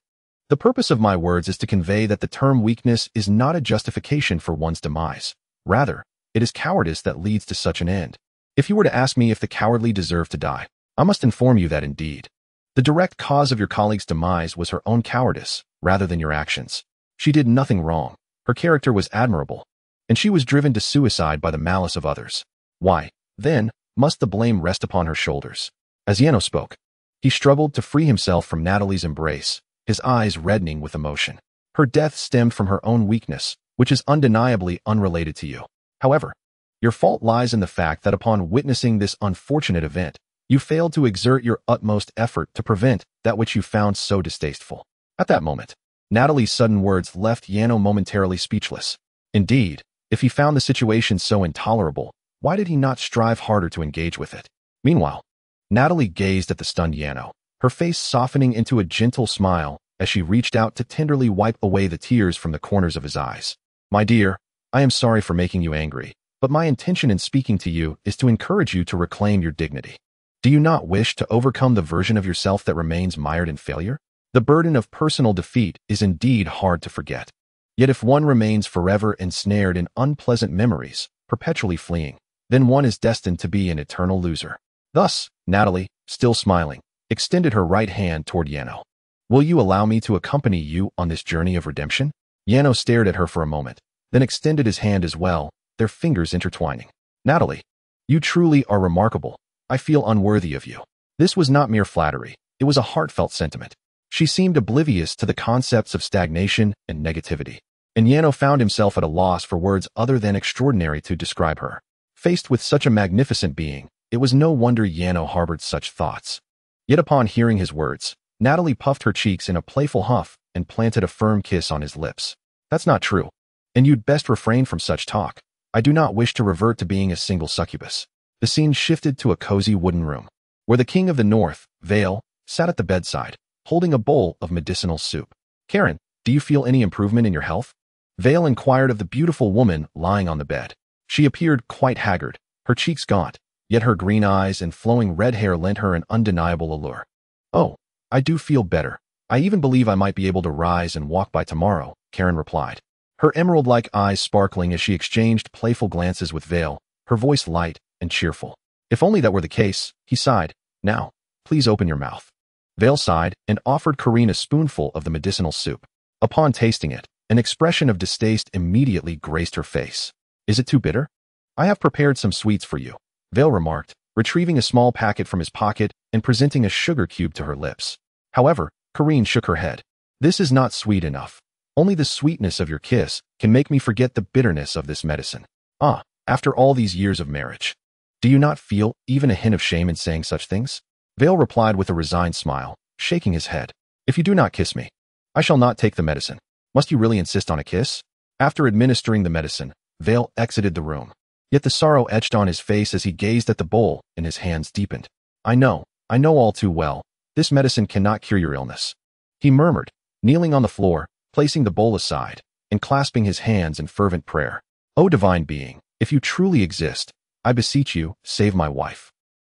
The purpose of my words is to convey that the term weakness is not a justification for one's demise. Rather, it is cowardice that leads to such an end. If you were to ask me if the cowardly deserve to die, I must inform you that indeed, the direct cause of your colleague's demise was her own cowardice, rather than your actions. She did nothing wrong. Her character was admirable, and she was driven to suicide by the malice of others. Why, then, must the blame rest upon her shoulders? As Yeno spoke, he struggled to free himself from Natalie's embrace, his eyes reddening with emotion. Her death stemmed from her own weakness, which is undeniably unrelated to you. However, your fault lies in the fact that upon witnessing this unfortunate event, you failed to exert your utmost effort to prevent that which you found so distasteful. At that moment, Natalie's sudden words left Yeno momentarily speechless. Indeed, if he found the situation so intolerable, why did he not strive harder to engage with it? Meanwhile, Natalie gazed at the stunned Yeno, her face softening into a gentle smile as she reached out to tenderly wipe away the tears from the corners of his eyes. My dear, I am sorry for making you angry, but my intention in speaking to you is to encourage you to reclaim your dignity. Do you not wish to overcome the version of yourself that remains mired in failure? The burden of personal defeat is indeed hard to forget. Yet if one remains forever ensnared in unpleasant memories, perpetually fleeing, then one is destined to be an eternal loser. Thus, Natalie, still smiling, extended her right hand toward Yeno. Will you allow me to accompany you on this journey of redemption? Yeno stared at her for a moment, then extended his hand as well, their fingers intertwining. Natalie, you truly are remarkable. I feel unworthy of you. This was not mere flattery. It was a heartfelt sentiment. She seemed oblivious to the concepts of stagnation and negativity, and Yeno found himself at a loss for words other than extraordinary to describe her. Faced with such a magnificent being, it was no wonder Yeno harbored such thoughts. Yet upon hearing his words, Natalie puffed her cheeks in a playful huff and planted a firm kiss on his lips. That's not true, and you'd best refrain from such talk. I do not wish to revert to being a single succubus. The scene shifted to a cozy wooden room, where the king of the north, Vale, sat at the bedside, holding a bowl of medicinal soup. Karen, do you feel any improvement in your health? Vale inquired of the beautiful woman lying on the bed. She appeared quite haggard, her cheeks gaunt, yet her green eyes and flowing red hair lent her an undeniable allure. Oh, I do feel better. I even believe I might be able to rise and walk by tomorrow, Karen replied, her emerald-like eyes sparkling as she exchanged playful glances with Vale, her voice light and cheerful. If only that were the case, he sighed. Now, please open your mouth. Vale sighed and offered Corinne a spoonful of the medicinal soup. Upon tasting it, an expression of distaste immediately graced her face. Is it too bitter? I have prepared some sweets for you, Vale remarked, retrieving a small packet from his pocket and presenting a sugar cube to her lips. However, Corinne shook her head. This is not sweet enough. Only the sweetness of your kiss can make me forget the bitterness of this medicine. Ah, after all these years of marriage. Do you not feel even a hint of shame in saying such things? Vale replied with a resigned smile, shaking his head. If you do not kiss me, I shall not take the medicine. Must you really insist on a kiss? After administering the medicine, Vale exited the room. Yet the sorrow etched on his face as he gazed at the bowl, and his hands deepened. I know all too well. This medicine cannot cure your illness. He murmured, kneeling on the floor, placing the bowl aside, and clasping his hands in fervent prayer. O divine being, if you truly exist, I beseech you, save my wife.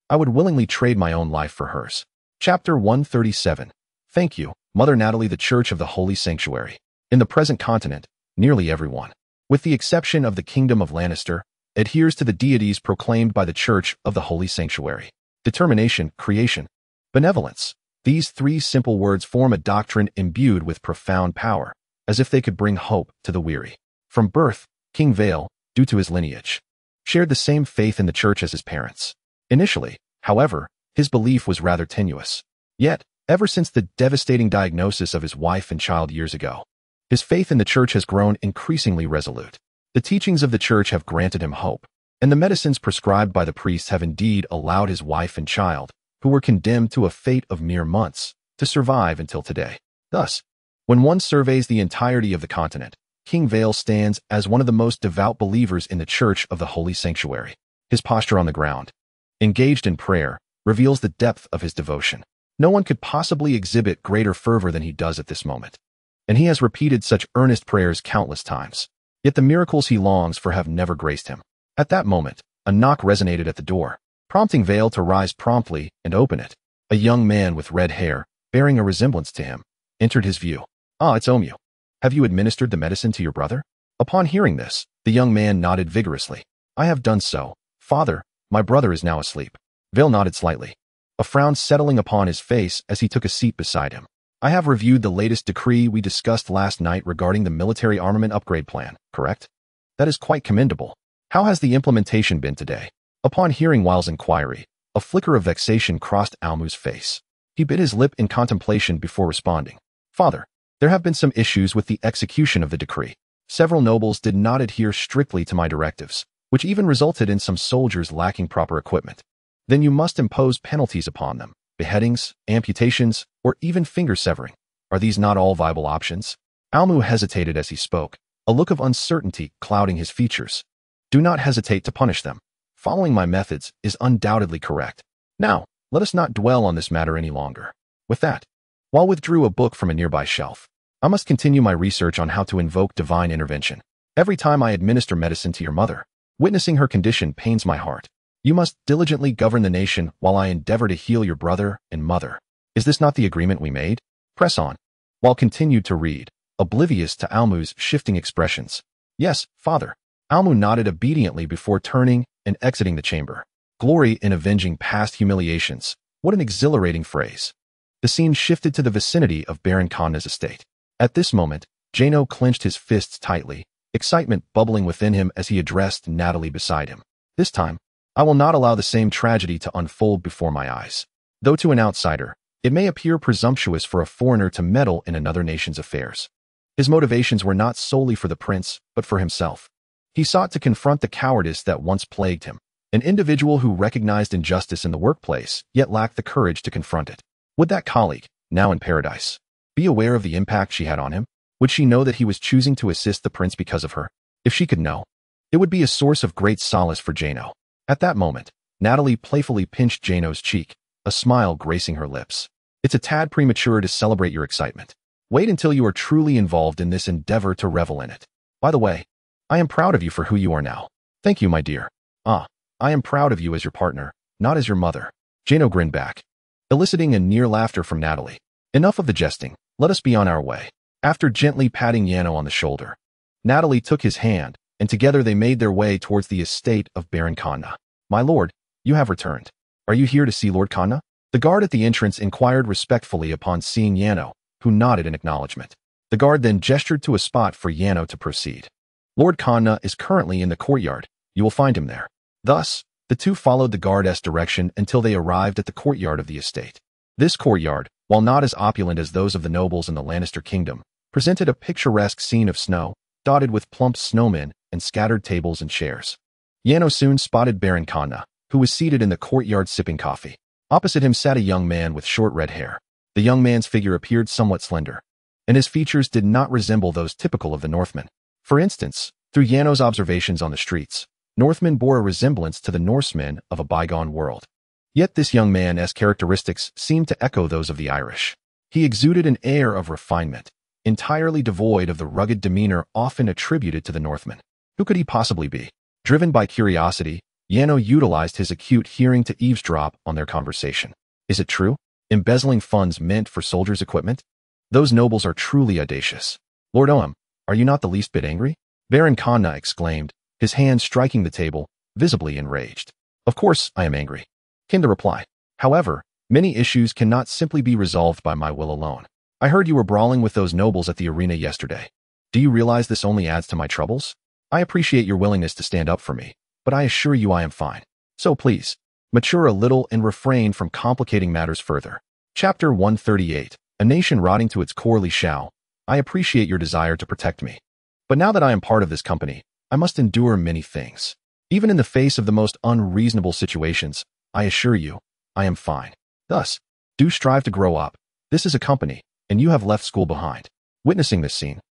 I would willingly trade my own life for hers. Chapter 137. Thank you, Mother Natalie. The Church of the Holy Sanctuary. In the present continent, nearly everyone, with the exception of the Kingdom of Lannister, adheres to the deities proclaimed by the Church of the Holy Sanctuary. Determination, creation, benevolence. These three simple words form a doctrine imbued with profound power, as if they could bring hope to the weary. From birth, King Vale, due to his lineage, shared the same faith in the church as his parents. Initially, however, his belief was rather tenuous. Yet, ever since the devastating diagnosis of his wife and child years ago, his faith in the church has grown increasingly resolute. The teachings of the church have granted him hope, and the medicines prescribed by the priests have indeed allowed his wife and child, who were condemned to a fate of mere months, to survive until today. Thus, when one surveys the entirety of the continent, King Vale stands as one of the most devout believers in the Church of the Holy Sanctuary. His posture on the ground, engaged in prayer, reveals the depth of his devotion. No one could possibly exhibit greater fervor than he does at this moment, and he has repeated such earnest prayers countless times. Yet the miracles he longs for have never graced him. At that moment, a knock resonated at the door, prompting Vale to rise promptly and open it. A young man with red hair, bearing a resemblance to him, entered his view. Ah, it's Omu. Have you administered the medicine to your brother? Upon hearing this, the young man nodded vigorously. I have done so, father. My brother is now asleep. Vale nodded slightly, a frown settling upon his face as he took a seat beside him. I have reviewed the latest decree we discussed last night regarding the military armament upgrade plan, correct? That is quite commendable. How has the implementation been today? Upon hearing Wyle's inquiry, a flicker of vexation crossed Almu's face. He bit his lip in contemplation before responding. Father, there have been some issues with the execution of the decree. Several nobles did not adhere strictly to my directives, which even resulted in some soldiers lacking proper equipment. Then you must impose penalties upon them. Beheadings, amputations, or even finger severing. Are these not all viable options? Almu hesitated as he spoke, a look of uncertainty clouding his features. Do not hesitate to punish them. Following my methods is undoubtedly correct. Now, let us not dwell on this matter any longer. With that, Wyle withdrew a book from a nearby shelf. I must continue my research on how to invoke divine intervention. Every time I administer medicine to your mother, witnessing her condition pains my heart. You must diligently govern the nation while I endeavor to heal your brother and mother. Is this not the agreement we made? Press on. Wyle continued to read, oblivious to Almu's shifting expressions. Yes, father. Almu nodded obediently before turning and exiting the chamber. Glory in avenging past humiliations. What an exhilarating phrase. The scene shifted to the vicinity of Baron Conna's estate. At this moment, Jano clenched his fists tightly, excitement bubbling within him as he addressed Natalie beside him. This time, I will not allow the same tragedy to unfold before my eyes. Though to an outsider, it may appear presumptuous for a foreigner to meddle in another nation's affairs. His motivations were not solely for the prince, but for himself. He sought to confront the cowardice that once plagued him, an individual who recognized injustice in the workplace, yet lacked the courage to confront it. Would that colleague, now in paradise, be aware of the impact she had on him? Would she know that he was choosing to assist the prince because of her? If she could know, it would be a source of great solace for Jano. At that moment, Natalie playfully pinched Jano's cheek, a smile gracing her lips. It's a tad premature to celebrate your excitement. Wait until you are truly involved in this endeavor to revel in it. By the way, I am proud of you for who you are now. Thank you, my dear. I am proud of you as your partner, not as your mother. Jano grinned back, eliciting a near laughter from Natalie. Enough of the jesting, let us be on our way. After gently patting Jano on the shoulder, Natalie took his hand, and together they made their way towards the estate of Baron Conna. My lord, you have returned. Are you here to see Lord Conna? The guard at the entrance inquired respectfully upon seeing Jano, who nodded in acknowledgement. The guard then gestured to a spot for Jano to proceed. Lord Conna is currently in the courtyard. You will find him there. Thus, the two followed the guard's direction until they arrived at the courtyard of the estate. This courtyard, while not as opulent as those of the nobles in the Lannister kingdom, presented a picturesque scene of snow, dotted with plump snowmen and scattered tables and chairs. Jano soon spotted Baron Conna, who was seated in the courtyard sipping coffee. Opposite him sat a young man with short red hair. The young man's figure appeared somewhat slender, and his features did not resemble those typical of the Northmen. For instance, Through Yano's observations on the streets, Northmen bore a resemblance to the Norsemen of a bygone world. Yet this young man's characteristics seemed to echo those of the Irish. He exuded an air of refinement, entirely devoid of the rugged demeanor often attributed to the Northmen. Who could he possibly be? Driven by curiosity, Yano utilized his acute hearing to eavesdrop on their conversation. Is it true? Embezzling funds meant for soldiers' equipment? Those nobles are truly audacious. Lord Oam, are you not the least bit angry? Baron Khanna exclaimed, his hand striking the table, visibly enraged. Of course I am angry, came the reply. However, many issues cannot simply be resolved by my will alone. I heard you were brawling with those nobles at the arena yesterday. Do you realize this only adds to my troubles? I appreciate your willingness to stand up for me, but I assure you I am fine. So please, mature a little and refrain from complicating matters further. Chapter 138. A nation rotting to its core. Li Shao, I appreciate your desire to protect me. But now that I am part of this company, I must endure many things. Even in the face of the most unreasonable situations, I assure you, I am fine. Thus, do strive to grow up. This is a company, and you have left school behind. Witnessing this scene,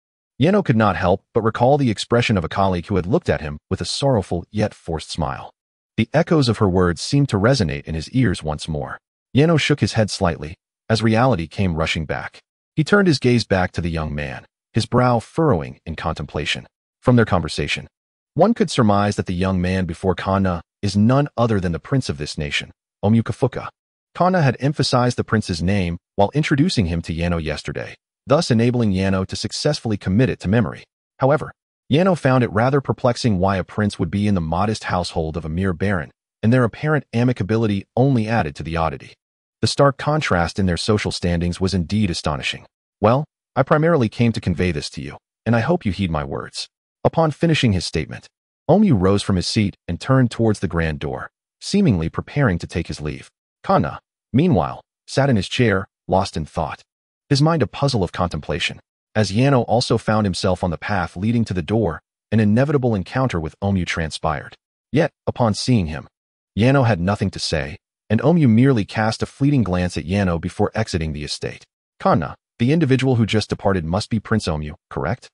Yano could not help but recall the expression of a colleague who had looked at him with a sorrowful yet forced smile. The echoes of her words seemed to resonate in his ears once more. Yano shook his head slightly, as reality came rushing back. He turned his gaze back to the young man, his brow furrowing in contemplation. From their conversation, one could surmise that the young man before Khanna is none other than the prince of this nation, Omukafuka. Khanna had emphasized the prince's name while introducing him to Yano yesterday, thus enabling Yano to successfully commit it to memory. However, Yano found it rather perplexing why a prince would be in the modest household of a mere baron, and their apparent amicability only added to the oddity. The stark contrast in their social standings was indeed astonishing. Well, I primarily came to convey this to you, and I hope you heed my words. Upon finishing his statement, Omu rose from his seat and turned towards the grand door, seemingly preparing to take his leave. Khanna, meanwhile, sat in his chair, lost in thought, his mind a puzzle of contemplation. As Yano also found himself on the path leading to the door, an inevitable encounter with Omu transpired. Yet, upon seeing him, Yano had nothing to say, and Omu merely cast a fleeting glance at Yano before exiting the estate. Khanna, the individual who just departed must be Prince Omu, correct?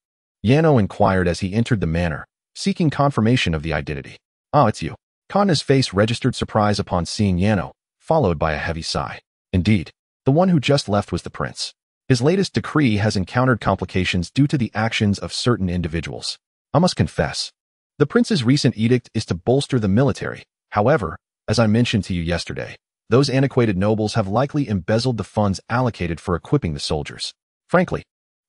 Yano inquired as he entered the manor, seeking confirmation of the identity. Ah, it's you. Khanna's face registered surprise upon seeing Yano, followed by a heavy sigh. Indeed, the one who just left was the prince. His latest decree has encountered complications due to the actions of certain individuals. I must confess, the prince's recent edict is to bolster the military. However, as I mentioned to you yesterday, those antiquated nobles have likely embezzled the funds allocated for equipping the soldiers. Frankly,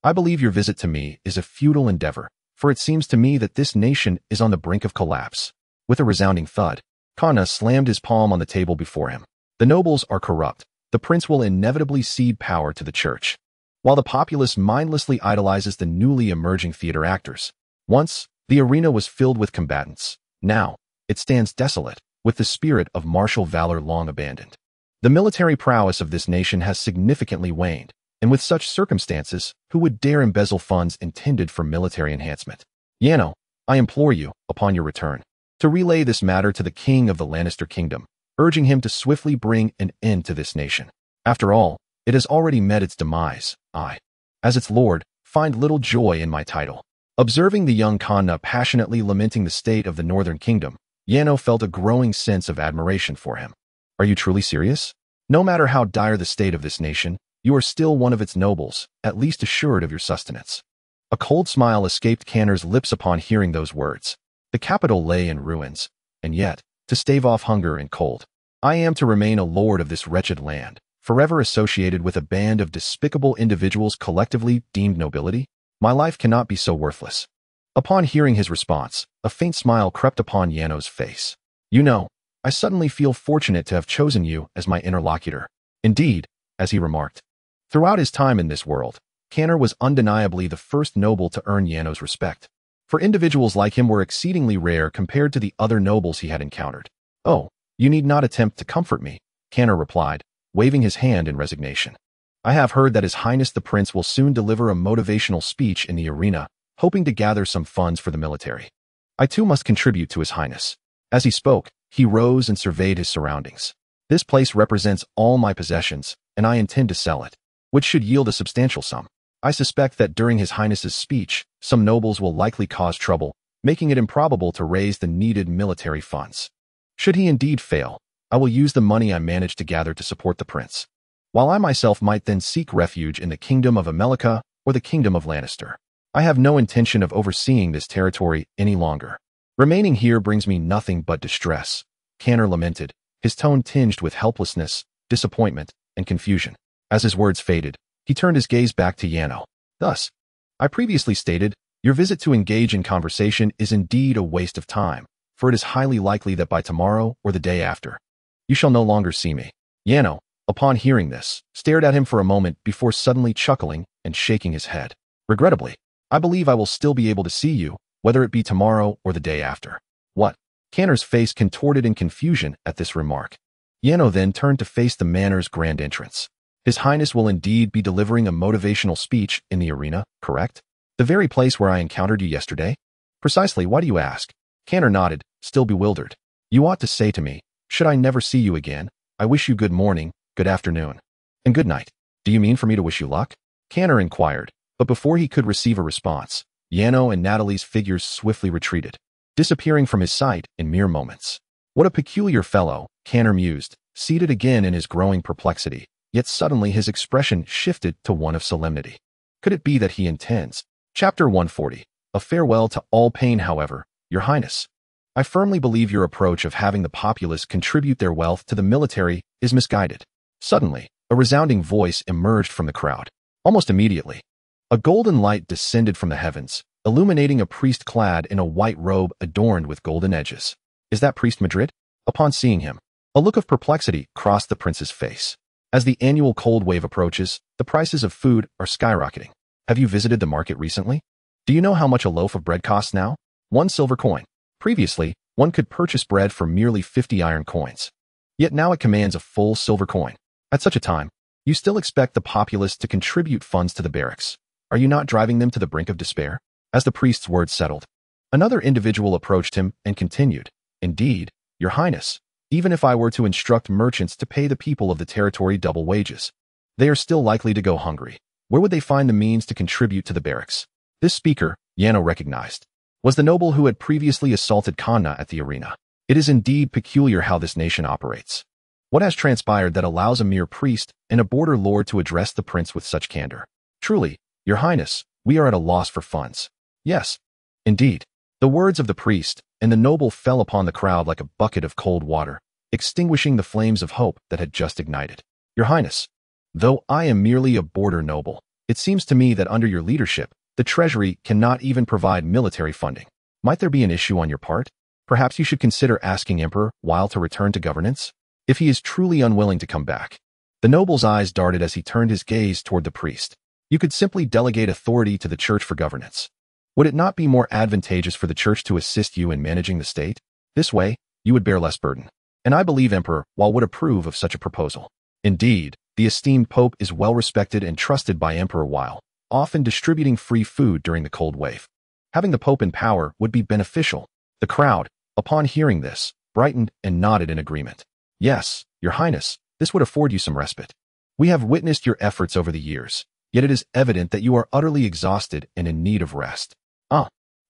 I believe your visit to me is a futile endeavor, for it seems to me that this nation is on the brink of collapse. With a resounding thud, Khanna slammed his palm on the table before him. The nobles are corrupt. The prince will inevitably cede power to the church, while the populace mindlessly idolizes the newly emerging theater actors. Once, the arena was filled with combatants. Now, it stands desolate, with the spirit of martial valor long abandoned. The military prowess of this nation has significantly waned, and with such circumstances, who would dare embezzle funds intended for military enhancement? Yano, I implore you, upon your return, to relay this matter to the king of the Lannister kingdom, urging him to swiftly bring an end to this nation. After all, it has already met its demise. I, as its lord, find little joy in my title. Observing the young Khanna passionately lamenting the state of the northern kingdom, Yano felt a growing sense of admiration for him. Are you truly serious? No matter how dire the state of this nation, you are still one of its nobles, at least assured of your sustenance. A cold smile escaped Kanner's lips upon hearing those words. The capital lay in ruins, and yet, to stave off hunger and cold, I am to remain a lord of this wretched land, forever associated with a band of despicable individuals collectively deemed nobility? My life cannot be so worthless. Upon hearing his response, a faint smile crept upon Yano's face. You know, I suddenly feel fortunate to have chosen you as my interlocutor. Indeed, as he remarked, throughout his time in this world, Kanner was undeniably the first noble to earn Yano's respect. For individuals like him were exceedingly rare compared to the other nobles he had encountered. Oh, you need not attempt to comfort me, Kanner replied, waving his hand in resignation. I have heard that His Highness the Prince will soon deliver a motivational speech in the arena, hoping to gather some funds for the military. I too must contribute to His Highness. As he spoke, he rose and surveyed his surroundings. This place represents all my possessions, and I intend to sell it, which should yield a substantial sum. I suspect that during His Highness's speech, some nobles will likely cause trouble, making it improbable to raise the needed military funds. Should he indeed fail, I will use the money I managed to gather to support the prince, while I myself might then seek refuge in the kingdom of America or the kingdom of Lannister. I have no intention of overseeing this territory any longer. Remaining here brings me nothing but distress, Canner lamented, his tone tinged with helplessness, disappointment, and confusion. As his words faded, he turned his gaze back to Yano. Thus, I previously stated, your visit to engage in conversation is indeed a waste of time, for it is highly likely that by tomorrow or the day after, you shall no longer see me. Yano, upon hearing this, stared at him for a moment before suddenly chuckling and shaking his head. Regrettably, I believe I will still be able to see you, whether it be tomorrow or the day after. What? Canner's face contorted in confusion at this remark. Yano then turned to face the manor's grand entrance. His Highness will indeed be delivering a motivational speech in the arena, correct? The very place where I encountered you yesterday? Precisely, why do you ask? Canner nodded, still bewildered. You ought to say to me, should I never see you again, I wish you good morning, good afternoon, and good night. Do you mean for me to wish you luck? Canner inquired, but before he could receive a response, Yano and Natalie's figures swiftly retreated, disappearing from his sight in mere moments. What a peculiar fellow, Canner mused, seated again in his growing perplexity, yet suddenly his expression shifted to one of solemnity. Could it be that he intends? Chapter 140. A farewell to all pain, however, Your Highness. I firmly believe your approach of having the populace contribute their wealth to the military is misguided. Suddenly, a resounding voice emerged from the crowd. Almost immediately, a golden light descended from the heavens, illuminating a priest clad in a white robe adorned with golden edges. Is that Priest Madrid? Upon seeing him, a look of perplexity crossed the prince's face. As the annual cold wave approaches, the prices of food are skyrocketing. Have you visited the market recently? Do you know how much a loaf of bread costs now? 1 silver coin. Previously, one could purchase bread for merely 50 iron coins. Yet now it commands a full silver coin. At such a time, you still expect the populace to contribute funds to the barracks. Are you not driving them to the brink of despair? As the priest's words settled, another individual approached him and continued, Indeed, Your Highness, even if I were to instruct merchants to pay the people of the territory double wages, they are still likely to go hungry. Where would they find the means to contribute to the barracks? This speaker, Yano recognized, was the noble who had previously assaulted Kanna at the arena. It is indeed peculiar how this nation operates. What has transpired that allows a mere priest and a border lord to address the prince with such candor? Truly, Your Highness, we are at a loss for funds. Yes, indeed. The words of the priest and the noble fell upon the crowd like a bucket of cold water, extinguishing the flames of hope that had just ignited. Your Highness, though I am merely a border noble, it seems to me that under your leadership, the treasury cannot even provide military funding. Might there be an issue on your part? Perhaps you should consider asking Emperor Weil to return to governance, if he is truly unwilling to come back. The noble's eyes darted as he turned his gaze toward the priest. You could simply delegate authority to the church for governance. Would it not be more advantageous for the church to assist you in managing the state? This way, you would bear less burden. And I believe Emperor Weil would approve of such a proposal. Indeed, the esteemed Pope is well respected and trusted by Emperor Weil, often distributing free food during the cold wave. Having the Pope in power would be beneficial. The crowd, upon hearing this, brightened and nodded in agreement. Yes, Your Highness, this would afford you some respite. We have witnessed your efforts over the years, yet it is evident that you are utterly exhausted and in need of rest.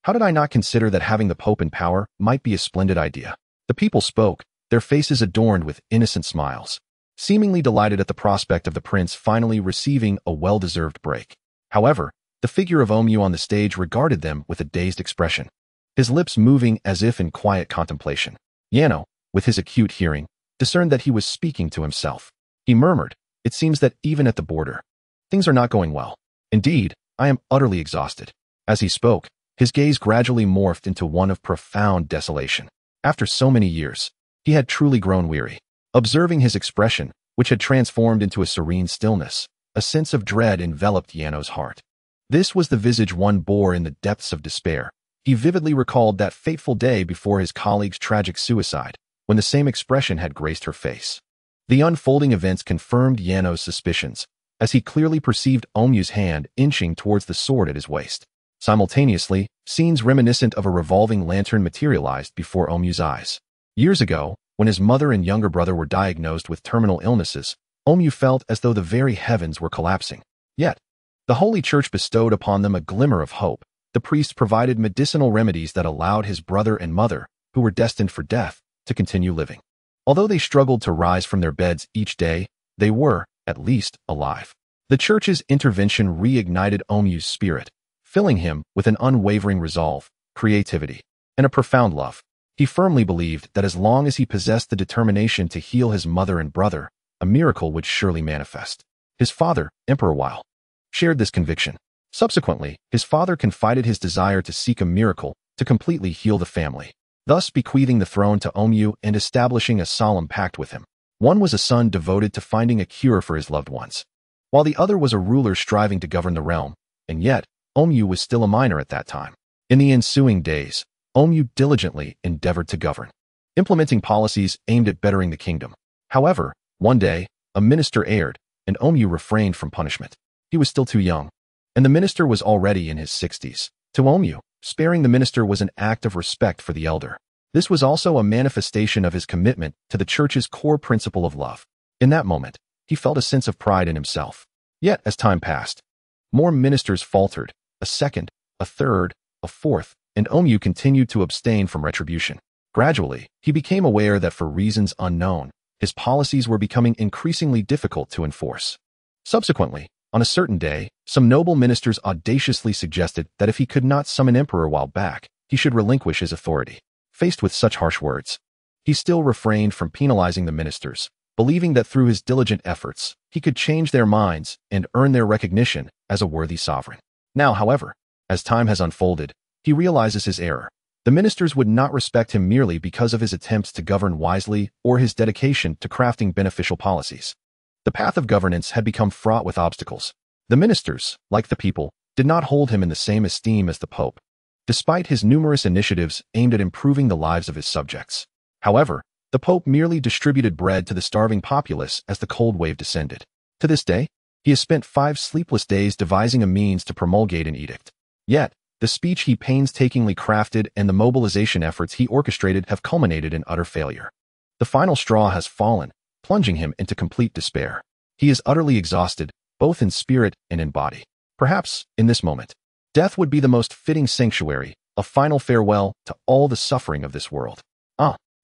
How did I not consider that having the Pope in power might be a splendid idea? The people spoke, their faces adorned with innocent smiles, seemingly delighted at the prospect of the prince finally receiving a well-deserved break. However, the figure of Omu on the stage regarded them with a dazed expression, his lips moving as if in quiet contemplation. Yano, with his acute hearing, discerned that he was speaking to himself. He murmured, It seems that even at the border, things are not going well. Indeed, I am utterly exhausted. As he spoke, his gaze gradually morphed into one of profound desolation. After so many years, he had truly grown weary. Observing his expression, which had transformed into a serene stillness, a sense of dread enveloped Yano's heart. This was the visage one bore in the depths of despair. He vividly recalled that fateful day before his colleague's tragic suicide, when the same expression had graced her face. The unfolding events confirmed Yano's suspicions, as he clearly perceived Omu's hand inching towards the sword at his waist. Simultaneously, scenes reminiscent of a revolving lantern materialized before Omu's eyes. Years ago, when his mother and younger brother were diagnosed with terminal illnesses, Omu felt as though the very heavens were collapsing. Yet, the Holy Church bestowed upon them a glimmer of hope, the priest provided medicinal remedies that allowed his brother and mother, who were destined for death, to continue living. Although they struggled to rise from their beds each day, they were, at least, alive. The church's intervention reignited Omu's spirit, filling him with an unwavering resolve, creativity, and a profound love. He firmly believed that as long as he possessed the determination to heal his mother and brother, a miracle would surely manifest. His father, Emperor Weil, shared this conviction. Subsequently, his father confided his desire to seek a miracle to completely heal the family, thus bequeathing the throne to Omu and establishing a solemn pact with him. One was a son devoted to finding a cure for his loved ones, while the other was a ruler striving to govern the realm, and yet, Omu was still a minor at that time. In the ensuing days, Omu diligently endeavored to govern, implementing policies aimed at bettering the kingdom. However, one day, a minister erred, and Omu refrained from punishment. He was still too young, and the minister was already in his 60s. To Omu, sparing the minister was an act of respect for the elder. This was also a manifestation of his commitment to the church's core principle of love. In that moment, he felt a sense of pride in himself. Yet, as time passed, more ministers faltered, a second, a third, a fourth, and Omu continued to abstain from retribution. Gradually, he became aware that for reasons unknown, his policies were becoming increasingly difficult to enforce. Subsequently, on a certain day, some noble ministers audaciously suggested that if he could not summon Emperor Weil back, he should relinquish his authority. Faced with such harsh words, he still refrained from penalizing the ministers, believing that through his diligent efforts, he could change their minds and earn their recognition as a worthy sovereign. Now, however, as time has unfolded, he realizes his error. The ministers would not respect him merely because of his attempts to govern wisely or his dedication to crafting beneficial policies. The path of governance had become fraught with obstacles. The ministers, like the people, did not hold him in the same esteem as the Pope, despite his numerous initiatives aimed at improving the lives of his subjects. However, the Pope merely distributed bread to the starving populace as the cold wave descended. To this day, he has spent 5 sleepless days devising a means to promulgate an edict. Yet, the speech he painstakingly crafted and the mobilization efforts he orchestrated have culminated in utter failure. The final straw has fallen, plunging him into complete despair. He is utterly exhausted, both in spirit and in body. Perhaps, in this moment, death would be the most fitting sanctuary, a final farewell to all the suffering of this world.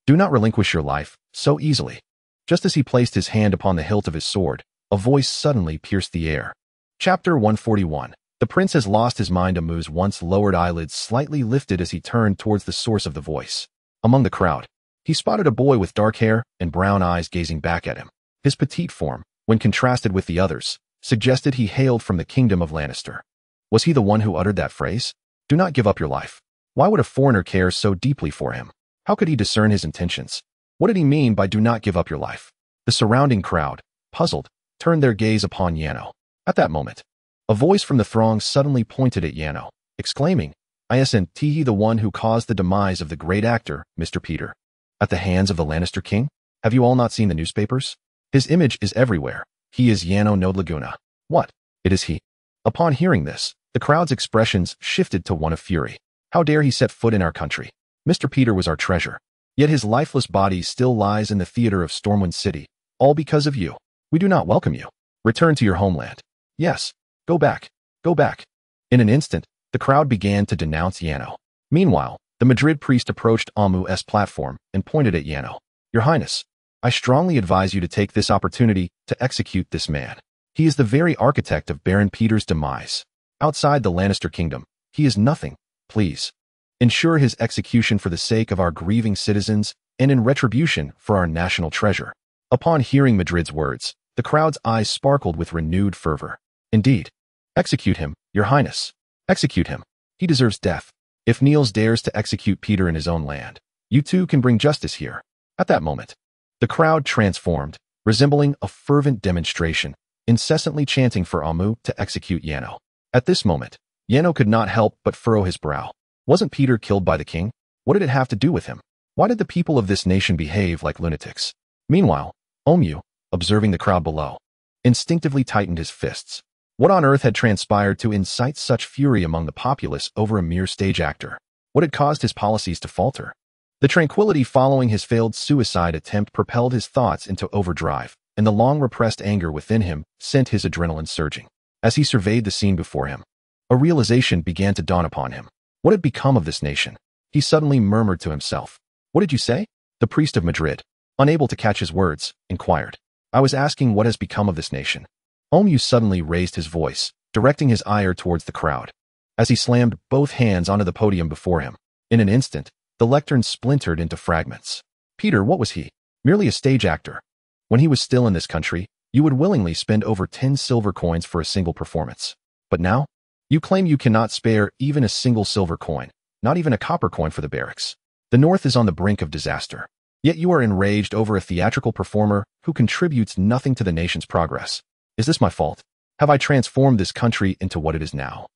Do not relinquish your life so easily. Just as he placed his hand upon the hilt of his sword, a voice suddenly pierced the air. Chapter 141. The prince has lost his mind. Omu's once lowered eyelids slightly lifted as he turned towards the source of the voice. Among the crowd, he spotted a boy with dark hair and brown eyes gazing back at him. His petite form, when contrasted with the others, suggested he hailed from the kingdom of Lannister. Was he the one who uttered that phrase? Do not give up your life. Why would a foreigner care so deeply for him? How could he discern his intentions? What did he mean by do not give up your life? The surrounding crowd, puzzled, turned their gaze upon Yano. At that moment, a voice from the throng suddenly pointed at Yano, exclaiming, "Isn't he the one who caused the demise of the great actor, Mr. Peter? At the hands of the Lannister king? Have you all not seen the newspapers? His image is everywhere. He is Yano Nord. What? It is he." Upon hearing this, the crowd's expressions shifted to one of fury. How dare he set foot in our country? Mr. Peter was our treasure. Yet his lifeless body still lies in the theater of Stormwind City, all because of you. We do not welcome you. Return to your homeland. Yes, go back, go back. In an instant, the crowd began to denounce Yano. Meanwhile, the Madrid priest approached Omu's platform and pointed at Yano. "Your Highness, I strongly advise you to take this opportunity to execute this man. He is the very architect of Baron Peter's demise. Outside the Lannister kingdom, he is nothing. Please ensure his execution for the sake of our grieving citizens and in retribution for our national treasure." Upon hearing Madrid's words, the crowd's eyes sparkled with renewed fervor. "Indeed. Execute him, Your Highness. Execute him. He deserves death. If Niels dares to execute Peter in his own land, you too can bring justice here." At that moment, the crowd transformed, resembling a fervent demonstration, incessantly chanting for Omu to execute Yano. At this moment, Yano could not help but furrow his brow. Wasn't Peter killed by the king? What did it have to do with him? Why did the people of this nation behave like lunatics? Meanwhile, Omu, observing the crowd below, instinctively tightened his fists. What on earth had transpired to incite such fury among the populace over a mere stage actor? What had caused his policies to falter? The tranquility following his failed suicide attempt propelled his thoughts into overdrive, and the long-repressed anger within him sent his adrenaline surging. As he surveyed the scene before him, A realization began to dawn upon him. What had become of this nation? He suddenly murmured to himself. What did you say? The priest of Madrid, unable to catch his words, inquired. I was asking what has become of this nation. Omyu suddenly raised his voice, directing his ire towards the crowd. As he slammed both hands onto the podium before him, in an instant, the lectern splintered into fragments. Peter, what was he? Merely a stage actor. When he was still in this country, you would willingly spend over 10 silver coins for a single performance. But now? You claim you cannot spare even a single silver coin, not even a copper coin for the barracks. The North is on the brink of disaster. Yet you are enraged over a theatrical performer who contributes nothing to the nation's progress. Is this my fault? Have I transformed this country into what it is now?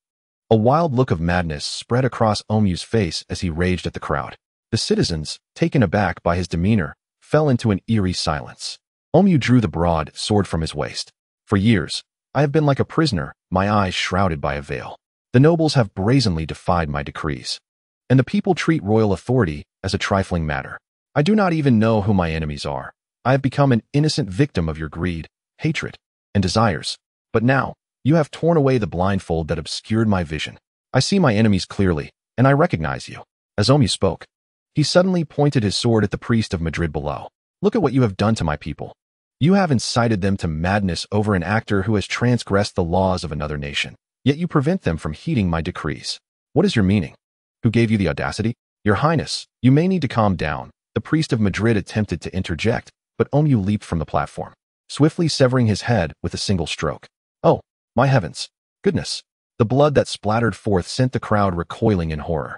A wild look of madness spread across Omyu's face as he raged at the crowd. The citizens, taken aback by his demeanor, fell into an eerie silence. Omyu drew the broad sword from his waist. For years, I have been like a prisoner, my eyes shrouded by a veil. The nobles have brazenly defied my decrees. And the people treat royal authority as a trifling matter. I do not even know who my enemies are. I have become an innocent victim of your greed, hatred, and desires. But now, you have torn away the blindfold that obscured my vision. I see my enemies clearly, and I recognize you. As Omyu spoke, he suddenly pointed his sword at the priest of Madrid below. Look at what you have done to my people. You have incited them to madness over an actor who has transgressed the laws of another nation, yet you prevent them from heeding my decrees. What is your meaning? Who gave you the audacity? Your Highness, you may need to calm down. The priest of Madrid attempted to interject, but Omyu leaped from the platform, swiftly severing his head with a single stroke. Oh, my heavens! Goodness! The blood that splattered forth sent the crowd recoiling in horror.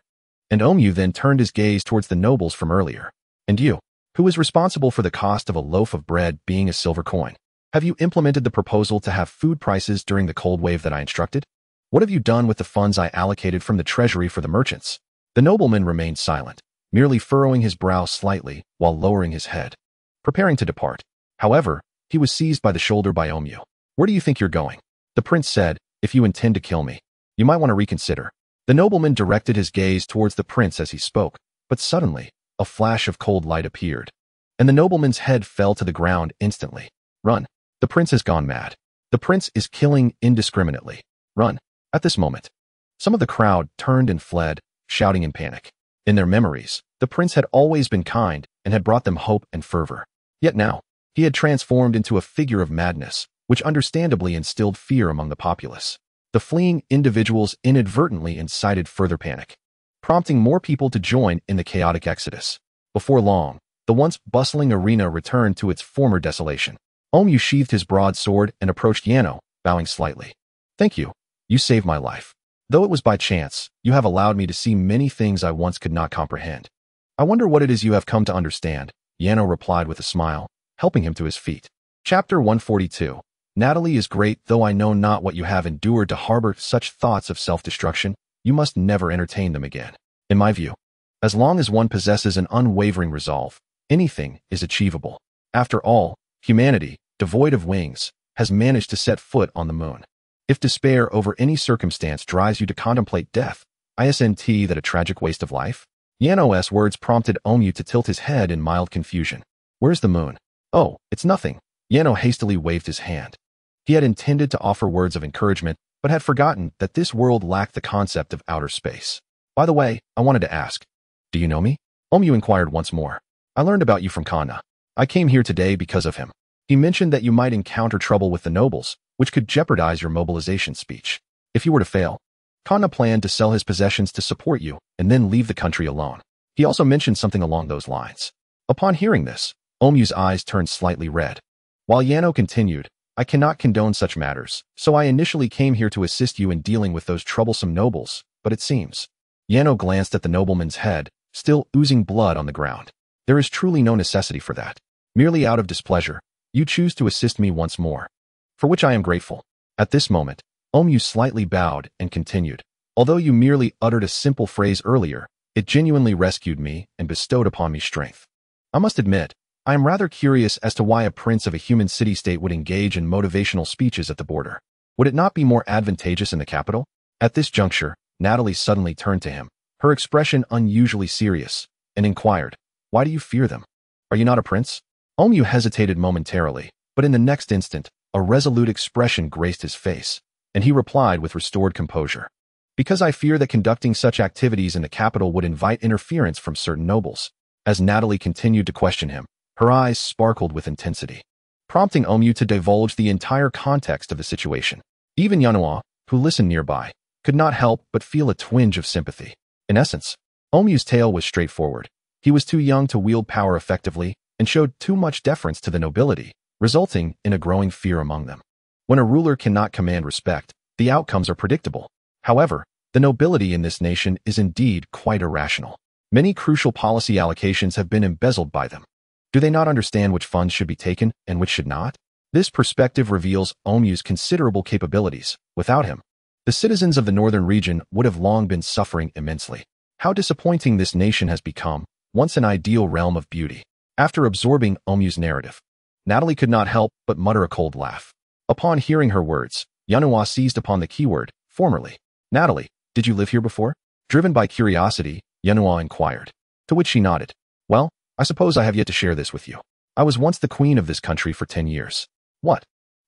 And Omyu then turned his gaze towards the nobles from earlier. And you, who is responsible for the cost of a loaf of bread being a silver coin? Have you implemented the proposal to have food prices during the cold wave that I instructed? What have you done with the funds I allocated from the treasury for the merchants? The nobleman remained silent, merely furrowing his brow slightly while lowering his head, preparing to depart. However, he was seized by the shoulder by Omyu. Where do you think you're going? The prince said, if you intend to kill me, you might want to reconsider. The nobleman directed his gaze towards the prince as he spoke, but suddenly, a flash of cold light appeared, and the nobleman's head fell to the ground instantly. Run. The prince has gone mad. The prince is killing indiscriminately. Run. At this moment, some of the crowd turned and fled, shouting in panic. In their memories, the prince had always been kind and had brought them hope and fervor. Yet now, he had transformed into a figure of madness, which understandably instilled fear among the populace. The fleeing individuals inadvertently incited further panic, prompting more people to join in the chaotic exodus. Before long, the once bustling arena returned to its former desolation. Omyu sheathed his broadsword and approached Yano, bowing slightly. Thank you. You saved my life. Though it was by chance, you have allowed me to see many things I once could not comprehend. I wonder what it is you have come to understand, Yano replied with a smile, helping him to his feet. Chapter 142. Natalia is great, though I know not what you have endured to harbor such thoughts of self-destruction. You must never entertain them again. In my view, as long as one possesses an unwavering resolve, anything is achievable. After all, humanity, devoid of wings, has managed to set foot on the moon. If despair over any circumstance drives you to contemplate death, isn't that a tragic waste of life? Yano's words prompted Omyu to tilt his head in mild confusion. Where's the moon? Oh, it's nothing. Yano hastily waved his hand. He had intended to offer words of encouragement, but had forgotten that this world lacked the concept of outer space. By the way, I wanted to ask, do you know me? Omyu inquired once more. I learned about you from Kana. I came here today because of him. He mentioned that you might encounter trouble with the nobles, which could jeopardize your mobilization speech. If you were to fail, Kana planned to sell his possessions to support you and then leave the country alone. He also mentioned something along those lines. Upon hearing this, Omyu's eyes turned slightly red. While Yano continued, I cannot condone such matters, so I initially came here to assist you in dealing with those troublesome nobles, but it seems. Yano glanced at the nobleman's head, still oozing blood on the ground. There is truly no necessity for that. Merely out of displeasure, you choose to assist me once more, for which I am grateful. At this moment, Omyu slightly bowed and continued. Although you merely uttered a simple phrase earlier, it genuinely rescued me and bestowed upon me strength. I must admit, I am rather curious as to why a prince of a human city-state would engage in motivational speeches at the border. Would it not be more advantageous in the capital? At this juncture, Natalie suddenly turned to him, her expression unusually serious, and inquired, why do you fear them? Are you not a prince? Omyu hesitated momentarily, but in the next instant, a resolute expression graced his face, and he replied with restored composure. Because I fear that conducting such activities in the capital would invite interference from certain nobles. As Natalie continued to question him, her eyes sparkled with intensity, prompting Omu to divulge the entire context of the situation. Even Yanua, who listened nearby, could not help but feel a twinge of sympathy. In essence, Omu's tale was straightforward. He was too young to wield power effectively and showed too much deference to the nobility, resulting in a growing fear among them. When a ruler cannot command respect, the outcomes are predictable. However, the nobility in this nation is indeed quite irrational. Many crucial policy allocations have been embezzled by them. Do they not understand which funds should be taken and which should not? This perspective reveals Omu's considerable capabilities. Without him, the citizens of the northern region would have long been suffering immensely. How disappointing this nation has become, once an ideal realm of beauty. After absorbing Omu's narrative, Natalie could not help but mutter a cold laugh. Upon hearing her words, Yanua seized upon the keyword, formerly. Natalie, did you live here before? Driven by curiosity, Yanua inquired. To which she nodded. Well, I suppose I have yet to share this with you. I was once the queen of this country for 10 years. What?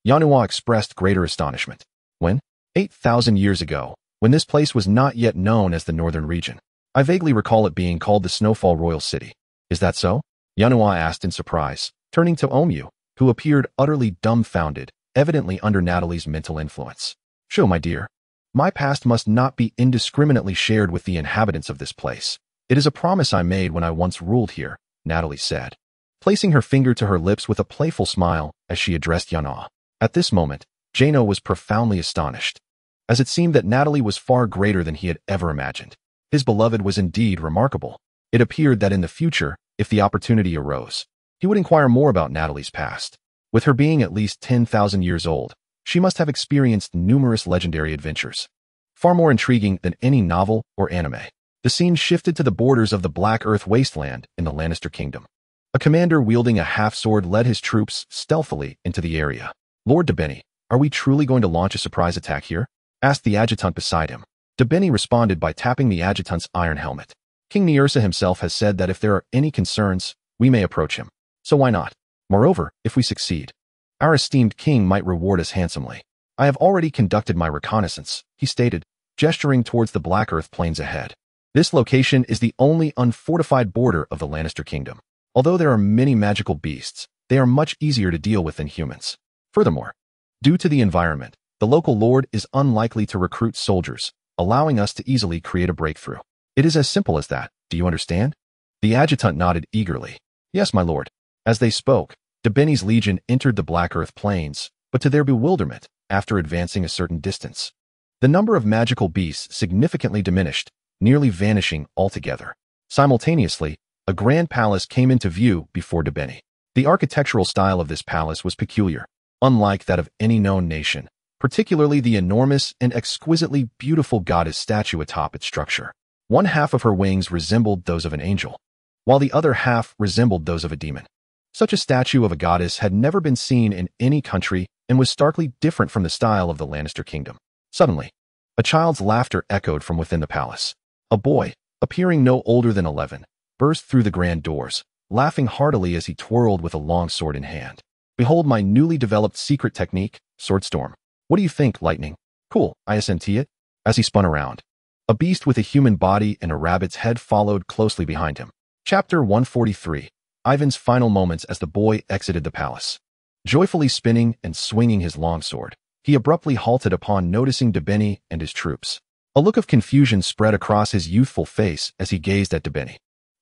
Yanua expressed greater astonishment. When? 8,000 years ago, when this place was not yet known as the northern region. I vaguely recall it being called the Snowfall Royal City. Is that so? Yanua asked in surprise, turning to Omu, who appeared utterly dumbfounded, evidently under Natalie's mental influence. Sure, my dear. My past must not be indiscriminately shared with the inhabitants of this place. It is a promise I made when I once ruled here, Natalie said, placing her finger to her lips with a playful smile as she addressed Yanua. At this moment, Jano was profoundly astonished, as it seemed that Natalie was far greater than he had ever imagined. His beloved was indeed remarkable. It appeared that in the future, if the opportunity arose, he would inquire more about Natalie's past. With her being at least 10,000 years old, she must have experienced numerous legendary adventures. Far more intriguing than any novel or anime. The scene shifted to the borders of the Black Earth wasteland in the Lannister kingdom. A commander wielding a half-sword led his troops stealthily into the area. Lord Debeni, are we truly going to launch a surprise attack here? Asked the adjutant beside him. Debeni responded by tapping the adjutant's iron helmet. King Niersa himself has said that if there are any concerns, we may approach him. So why not? Moreover, if we succeed, our esteemed king might reward us handsomely. I have already conducted my reconnaissance, he stated, gesturing towards the Black Earth plains ahead. This location is the only unfortified border of the Lannister kingdom. Although there are many magical beasts, they are much easier to deal with than humans. Furthermore, due to the environment, the local lord is unlikely to recruit soldiers, allowing us to easily create a breakthrough. It is as simple as that, do you understand? The adjutant nodded eagerly. Yes, my lord. As they spoke, Debeni's legion entered the Black Earth plains, but to their bewilderment, after advancing a certain distance, the number of magical beasts significantly diminished, nearly vanishing altogether. Simultaneously, a grand palace came into view before Debeni. The architectural style of this palace was peculiar, unlike that of any known nation, particularly the enormous and exquisitely beautiful goddess statue atop its structure. One half of her wings resembled those of an angel, while the other half resembled those of a demon. Such a statue of a goddess had never been seen in any country and was starkly different from the style of the Lannister kingdom. Suddenly, a child's laughter echoed from within the palace. A boy, appearing no older than 11, burst through the grand doors, laughing heartily as he twirled with a long sword in hand. Behold my newly developed secret technique, Swordstorm. What do you think, Lightning? Cool, ISMT it? As he spun around, a beast with a human body and a rabbit's head followed closely behind him. Chapter 143. Ivan's final moments as the boy exited the palace. Joyfully spinning and swinging his longsword, he abruptly halted upon noticing Debeni and his troops. A look of confusion spread across his youthful face as he gazed at Debeni.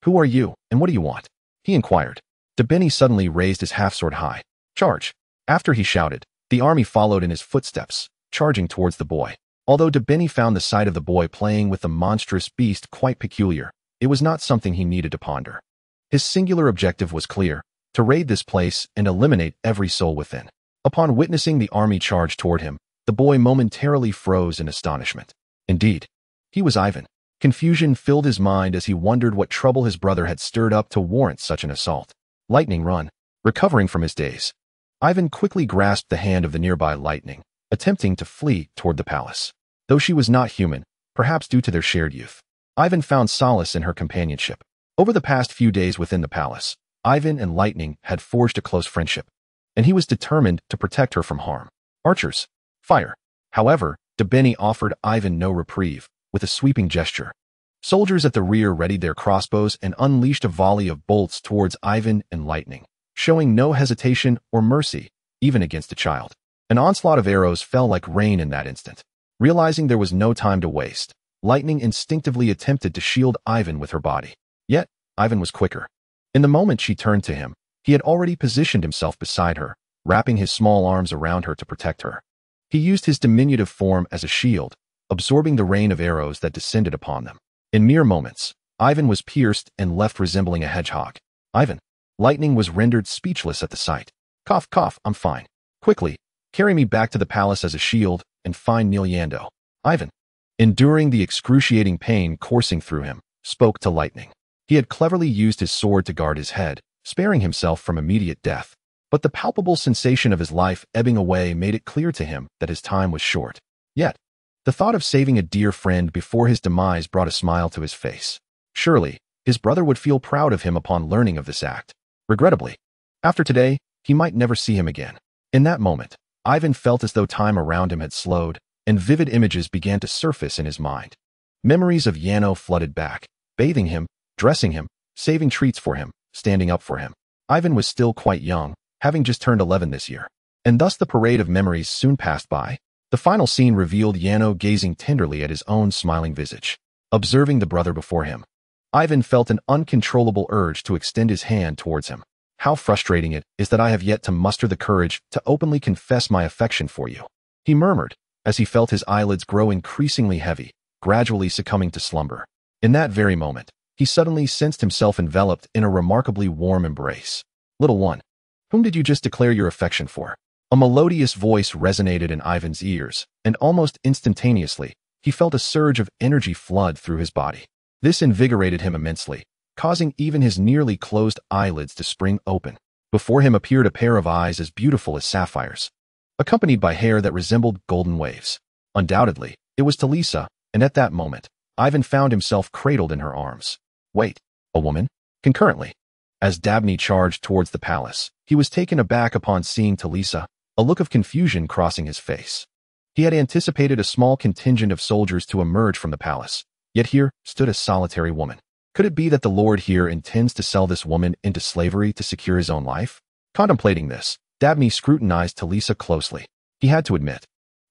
Who are you, and what do you want? He inquired. Debeni suddenly raised his half-sword high. Charge! After he shouted, the army followed in his footsteps, charging towards the boy. Although Debeni found the sight of the boy playing with the monstrous beast quite peculiar, it was not something he needed to ponder. His singular objective was clear, to raid this place and eliminate every soul within. Upon witnessing the army charge toward him, the boy momentarily froze in astonishment. Indeed, he was Ivan. Confusion filled his mind as he wondered what trouble his brother had stirred up to warrant such an assault. Lightning run. Recovering from his daze, Ivan quickly grasped the hand of the nearby Lightning, attempting to flee toward the palace. Though she was not human, perhaps due to their shared youth, Ivan found solace in her companionship. Over the past few days within the palace, Ivan and Lightning had forged a close friendship, and he was determined to protect her from harm. Archers, fire. However, Debeni offered Ivan no reprieve, with a sweeping gesture. Soldiers at the rear readied their crossbows and unleashed a volley of bolts towards Ivan and Lightning, showing no hesitation or mercy, even against a child. An onslaught of arrows fell like rain in that instant. Realizing there was no time to waste, Lightning instinctively attempted to shield Ivan with her body. Yet, Ivan was quicker. In the moment she turned to him, he had already positioned himself beside her, wrapping his small arms around her to protect her. He used his diminutive form as a shield, absorbing the rain of arrows that descended upon them. In mere moments, Ivan was pierced and left resembling a hedgehog. Ivan. Lightning was rendered speechless at the sight. Cough, cough, I'm fine. Quickly, carry me back to the palace as a shield and find Niliando. Ivan, enduring the excruciating pain coursing through him, spoke to Lightning. He had cleverly used his sword to guard his head, sparing himself from immediate death. But the palpable sensation of his life ebbing away made it clear to him that his time was short. Yet, the thought of saving a dear friend before his demise brought a smile to his face. Surely, his brother would feel proud of him upon learning of this act. Regrettably, after today, he might never see him again. In that moment, Ivan felt as though time around him had slowed, and vivid images began to surface in his mind. Memories of Yano flooded back, bathing him, dressing him, saving treats for him, standing up for him. Ivan was still quite young, having just turned 11 this year. And thus the parade of memories soon passed by. The final scene revealed Yano gazing tenderly at his own smiling visage. Observing the brother before him, Ivan felt an uncontrollable urge to extend his hand towards him. How frustrating it is that I have yet to muster the courage to openly confess my affection for you, he murmured, as he felt his eyelids grow increasingly heavy, gradually succumbing to slumber. In that very moment, he suddenly sensed himself enveloped in a remarkably warm embrace. Little one, whom did you just declare your affection for? A melodious voice resonated in Ivan's ears, and almost instantaneously, he felt a surge of energy flood through his body. This invigorated him immensely, causing even his nearly closed eyelids to spring open. Before him appeared a pair of eyes as beautiful as sapphires, accompanied by hair that resembled golden waves. Undoubtedly, it was Talisa, and at that moment, Ivan found himself cradled in her arms. Wait, a woman? Concurrently, as Dabney charged towards the palace, he was taken aback upon seeing Talisa, a look of confusion crossing his face. He had anticipated a small contingent of soldiers to emerge from the palace, yet here stood a solitary woman. Could it be that the Lord here intends to sell this woman into slavery to secure his own life? Contemplating this, Dabney scrutinized Talisa closely. He had to admit,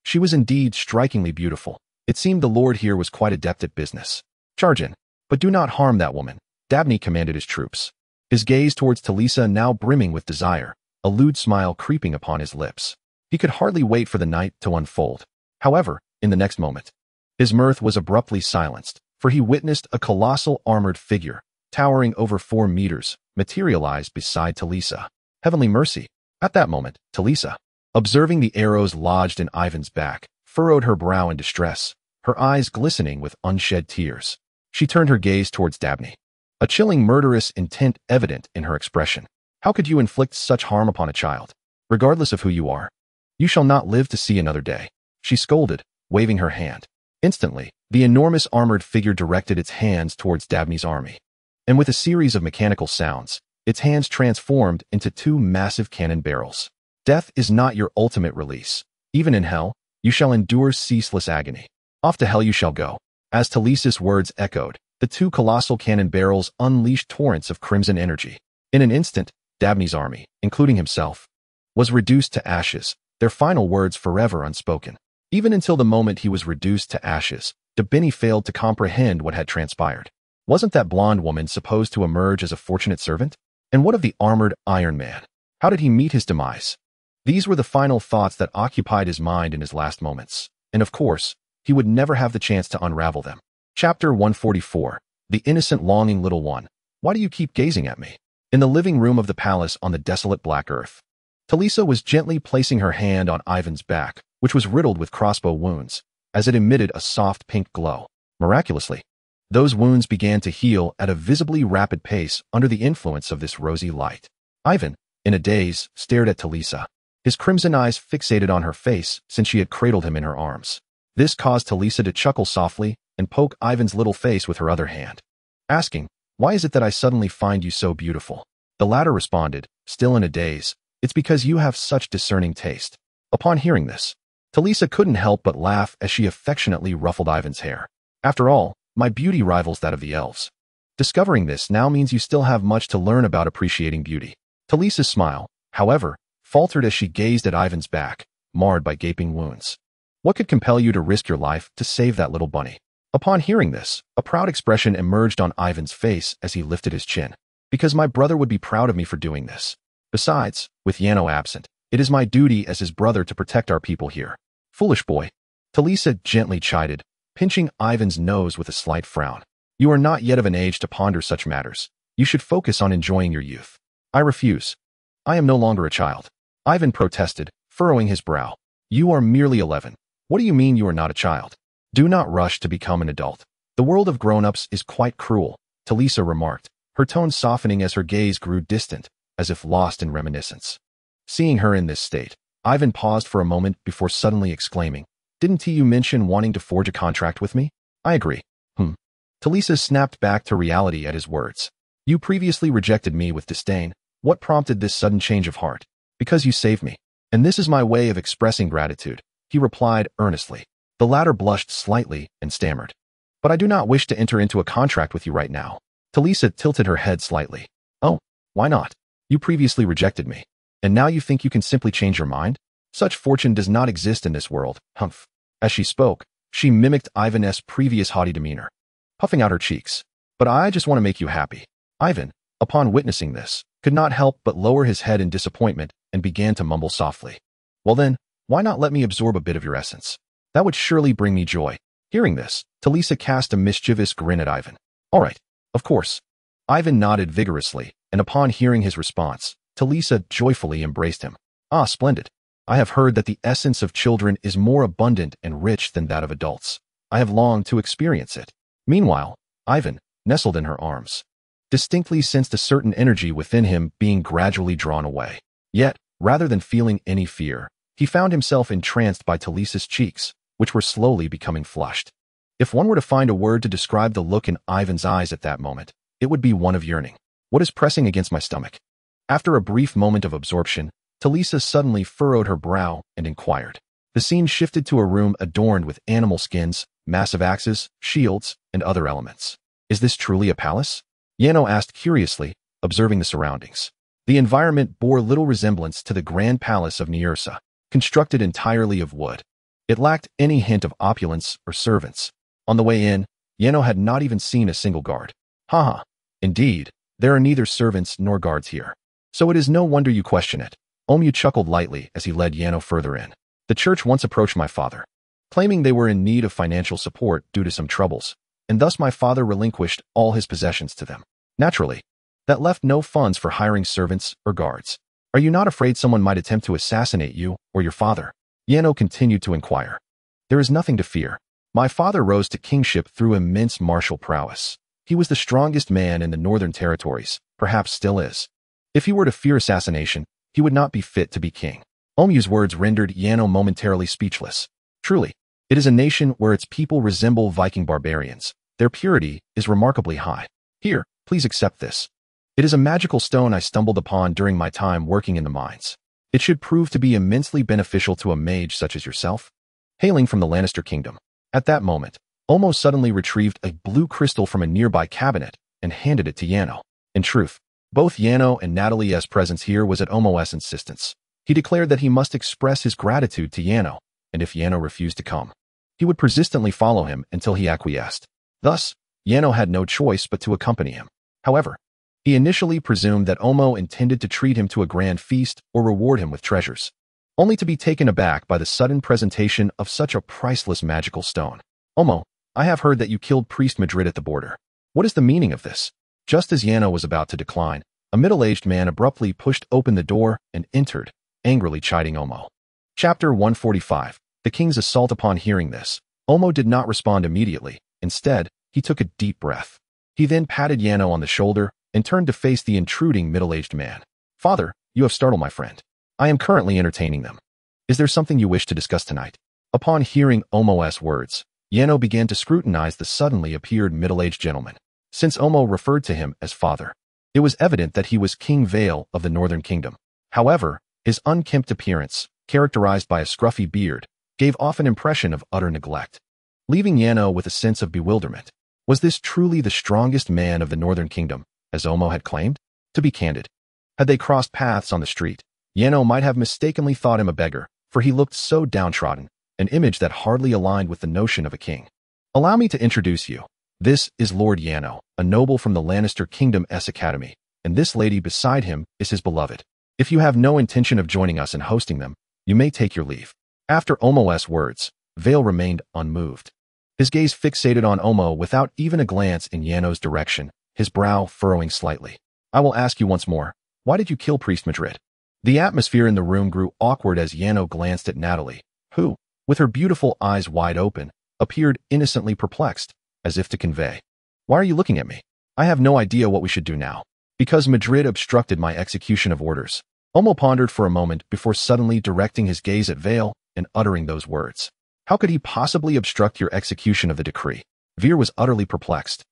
she was indeed strikingly beautiful. It seemed the Lord here was quite adept at business. Charge in, but do not harm that woman, Dabney commanded his troops. His gaze towards Talisa now brimming with desire, a lewd smile creeping upon his lips. He could hardly wait for the night to unfold. However, in the next moment, his mirth was abruptly silenced, for he witnessed a colossal armored figure, towering over 4 meters, materialize beside Talisa. Heavenly mercy! At that moment, Talisa, observing the arrows lodged in Ivan's back, furrowed her brow in distress, her eyes glistening with unshed tears. She turned her gaze towards Dabney, a chilling murderous intent evident in her expression. How could you inflict such harm upon a child? Regardless of who you are, you shall not live to see another day, she scolded, waving her hand. Instantly, the enormous armored figure directed its hands towards Dabney's army. And with a series of mechanical sounds, its hands transformed into 2 massive cannon barrels. Death is not your ultimate release. Even in hell, you shall endure ceaseless agony. Off to hell you shall go. As Talisa's words echoed, the 2 colossal cannon barrels unleashed torrents of crimson energy. In an instant, Dabney's army, including himself, was reduced to ashes, their final words forever unspoken. Even until the moment he was reduced to ashes, Dabney failed to comprehend what had transpired. Wasn't that blonde woman supposed to emerge as a fortunate servant? And what of the armored Iron Man? How did he meet his demise? These were the final thoughts that occupied his mind in his last moments. And of course, he would never have the chance to unravel them. Chapter 144. The innocent longing little one. Why do you keep gazing at me? In the living room of the palace on the desolate black earth, Talisa was gently placing her hand on Ivan's back, which was riddled with crossbow wounds, as it emitted a soft pink glow. Miraculously, those wounds began to heal at a visibly rapid pace under the influence of this rosy light. Ivan, in a daze, stared at Talisa, his crimson eyes fixated on her face since she had cradled him in her arms. This caused Talisa to chuckle softly and poke Ivan's little face with her other hand, asking, "Why is it that I suddenly find you so beautiful?" The latter responded, still in a daze, "It's because you have such discerning taste." Upon hearing this, Talisa couldn't help but laugh as she affectionately ruffled Ivan's hair. After all, my beauty rivals that of the elves. Discovering this now means you still have much to learn about appreciating beauty. Talisa's smile, however, faltered as she gazed at Ivan's back, marred by gaping wounds. What could compel you to risk your life to save that little bunny? Upon hearing this, a proud expression emerged on Ivan's face as he lifted his chin. Because my brother would be proud of me for doing this. Besides, with Yano absent, it is my duty as his brother to protect our people here. Foolish boy. Talisa gently chided, pinching Ivan's nose with a slight frown. You are not yet of an age to ponder such matters. You should focus on enjoying your youth. I refuse. I am no longer a child. Ivan protested, furrowing his brow. You are merely 11. What do you mean you are not a child? Do not rush to become an adult. The world of grown-ups is quite cruel, Talisa remarked, her tone softening as her gaze grew distant, as if lost in reminiscence. Seeing her in this state, Ivan paused for a moment before suddenly exclaiming, Didn't you mention wanting to forge a contract with me? I agree. Talisa snapped back to reality at his words. You previously rejected me with disdain. What prompted this sudden change of heart? Because you saved me. And this is my way of expressing gratitude, he replied earnestly. The latter blushed slightly and stammered. But I do not wish to enter into a contract with you right now. Talisa tilted her head slightly. Oh, why not? You previously rejected me. And now you think you can simply change your mind? Such fortune does not exist in this world, humph. As she spoke, she mimicked Ivan's previous haughty demeanor, puffing out her cheeks. But I just want to make you happy. Ivan, upon witnessing this, could not help but lower his head in disappointment and began to mumble softly. Well then, why not let me absorb a bit of your essence? That would surely bring me joy. Hearing this, Talisa cast a mischievous grin at Ivan. All right, of course. Ivan nodded vigorously, and upon hearing his response, Talisa joyfully embraced him. Ah, splendid. I have heard that the essence of children is more abundant and rich than that of adults. I have longed to experience it. Meanwhile, Ivan, nestled in her arms, distinctly sensed a certain energy within him being gradually drawn away. Yet, rather than feeling any fear, he found himself entranced by Talisa's cheeks, which were slowly becoming flushed. If one were to find a word to describe the look in Ivan's eyes at that moment, it would be one of yearning. What is pressing against my stomach? After a brief moment of absorption, Talisa suddenly furrowed her brow and inquired. The scene shifted to a room adorned with animal skins, massive axes, shields, and other elements. Is this truly a palace? Yano asked curiously, observing the surroundings. The environment bore little resemblance to the grand palace of Nyursa, constructed entirely of wood. It lacked any hint of opulence or servants. On the way in, Yano had not even seen a single guard. Haha. Indeed, there are neither servants nor guards here. So it is no wonder you question it. Omyu chuckled lightly as he led Yano further in. The church once approached my father, claiming they were in need of financial support due to some troubles, and thus my father relinquished all his possessions to them. Naturally, that left no funds for hiring servants or guards. Are you not afraid someone might attempt to assassinate you or your father? Yano continued to inquire. There is nothing to fear. My father rose to kingship through immense martial prowess. He was the strongest man in the northern territories, perhaps still is. If he were to fear assassination, he would not be fit to be king. Omyu's words rendered Yano momentarily speechless. Truly, it is a nation where its people resemble Viking barbarians. Their purity is remarkably high. Here, please accept this. It is a magical stone I stumbled upon during my time working in the mines. It should prove to be immensely beneficial to a mage such as yourself. Hailing from the Lannister kingdom. At that moment, Omo suddenly retrieved a blue crystal from a nearby cabinet and handed it to Yano. In truth, both Yano and Natalia's presence here was at Omo's insistence. He declared that he must express his gratitude to Yano, and if Yano refused to come, he would persistently follow him until he acquiesced. Thus, Yano had no choice but to accompany him. However, he initially presumed that Omo intended to treat him to a grand feast or reward him with treasures, only to be taken aback by the sudden presentation of such a priceless magical stone. Omo, I have heard that you killed Priest Madrid at the border. What is the meaning of this? Just as Yano was about to decline, a middle-aged man abruptly pushed open the door and entered, angrily chiding Omo. Chapter 145. The King's Assault. Upon hearing this, Omo did not respond immediately. Instead, he took a deep breath. He then patted Yano on the shoulder and turned to face the intruding middle-aged man. Father, you have startled my friend. I am currently entertaining them. Is there something you wish to discuss tonight? Upon hearing Omo's words, Yano began to scrutinize the suddenly appeared middle-aged gentleman. Since Omo referred to him as father, it was evident that he was King Vale of the Northern Kingdom. However, his unkempt appearance, characterized by a scruffy beard, gave off an impression of utter neglect. leaving Yano with a sense of bewilderment. Was this truly the strongest man of the Northern Kingdom, as Omo had claimed? To be candid, had they crossed paths on the street, Yano might have mistakenly thought him a beggar, for he looked so downtrodden, an image that hardly aligned with the notion of a king. Allow me to introduce you. This is Lord Yano, a noble from the Lannister Kingdom's Academy, and this lady beside him is his beloved. If you have no intention of joining us in hosting them, you may take your leave. After Omo's words, Vale remained unmoved. His gaze fixated on Omo without even a glance in Yano's direction, his brow furrowing slightly. I will ask you once more, why did you kill Priest Madrid? The atmosphere in the room grew awkward as Yano glanced at Natalie, who, with her beautiful eyes wide open, appeared innocently perplexed, as if to convey, "Why are you looking at me? I have no idea what we should do now." Because Madrid obstructed my execution of orders. Omo pondered for a moment before suddenly directing his gaze at Vale and uttering those words. How could he possibly obstruct your execution of the decree? Veer was utterly perplexed,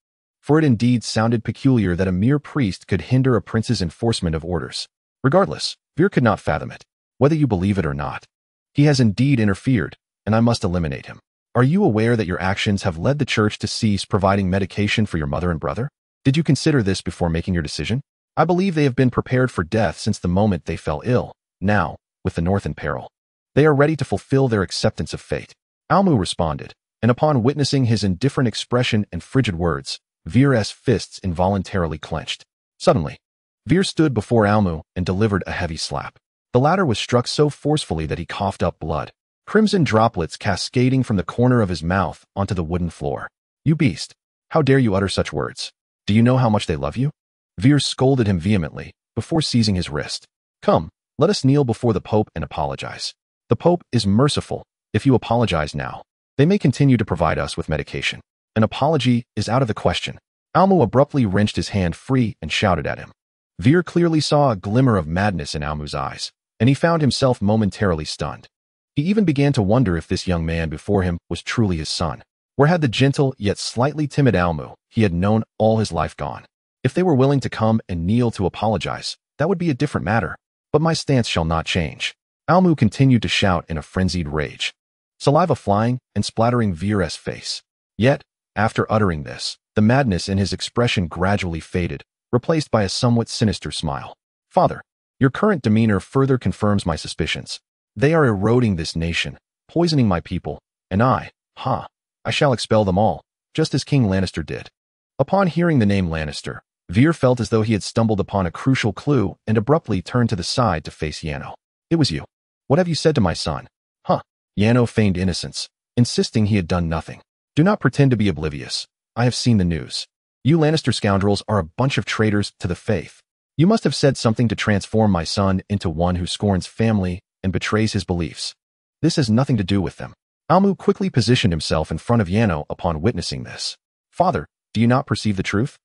for it indeed sounded peculiar that a mere priest could hinder a prince's enforcement of orders. Regardless, Veer could not fathom it, whether you believe it or not. He has indeed interfered, and I must eliminate him. Are you aware that your actions have led the church to cease providing medication for your mother and brother? Did you consider this before making your decision? I believe they have been prepared for death since the moment they fell ill. Now, with the North in peril, they are ready to fulfill their acceptance of fate. Almu responded, and upon witnessing his indifferent expression and frigid words, Veer's fists involuntarily clenched. Suddenly, Veer stood before Almu and delivered a heavy slap. The latter was struck so forcefully that he coughed up blood, crimson droplets cascading from the corner of his mouth onto the wooden floor. You beast! How dare you utter such words? Do you know how much they love you? Veer scolded him vehemently, before seizing his wrist. Come, let us kneel before the Pope and apologize. The Pope is merciful. If you apologize now, they may continue to provide us with medication. An apology is out of the question. Almu abruptly wrenched his hand free and shouted at him. Veer clearly saw a glimmer of madness in Almu's eyes, and he found himself momentarily stunned. He even began to wonder if this young man before him was truly his son. Where had the gentle yet slightly timid Almu he had known all his life gone? If they were willing to come and kneel to apologize, that would be a different matter. But my stance shall not change. Almu continued to shout in a frenzied rage, saliva flying and splattering Veer's face. Yet, after uttering this, the madness in his expression gradually faded, replaced by a somewhat sinister smile. Father, your current demeanor further confirms my suspicions. They are eroding this nation, poisoning my people, and I shall expel them all, just as King Lannister did. Upon hearing the name Lannister, Veer felt as though he had stumbled upon a crucial clue and abruptly turned to the side to face Yano. It was you. What have you said to my son? Yano feigned innocence, insisting he had done nothing. Do not pretend to be oblivious. I have seen the news. You Lannister scoundrels are a bunch of traitors to the faith. You must have said something to transform my son into one who scorns family and betrays his beliefs. This has nothing to do with them. Almu quickly positioned himself in front of Yano upon witnessing this. Father, do you not perceive the truth?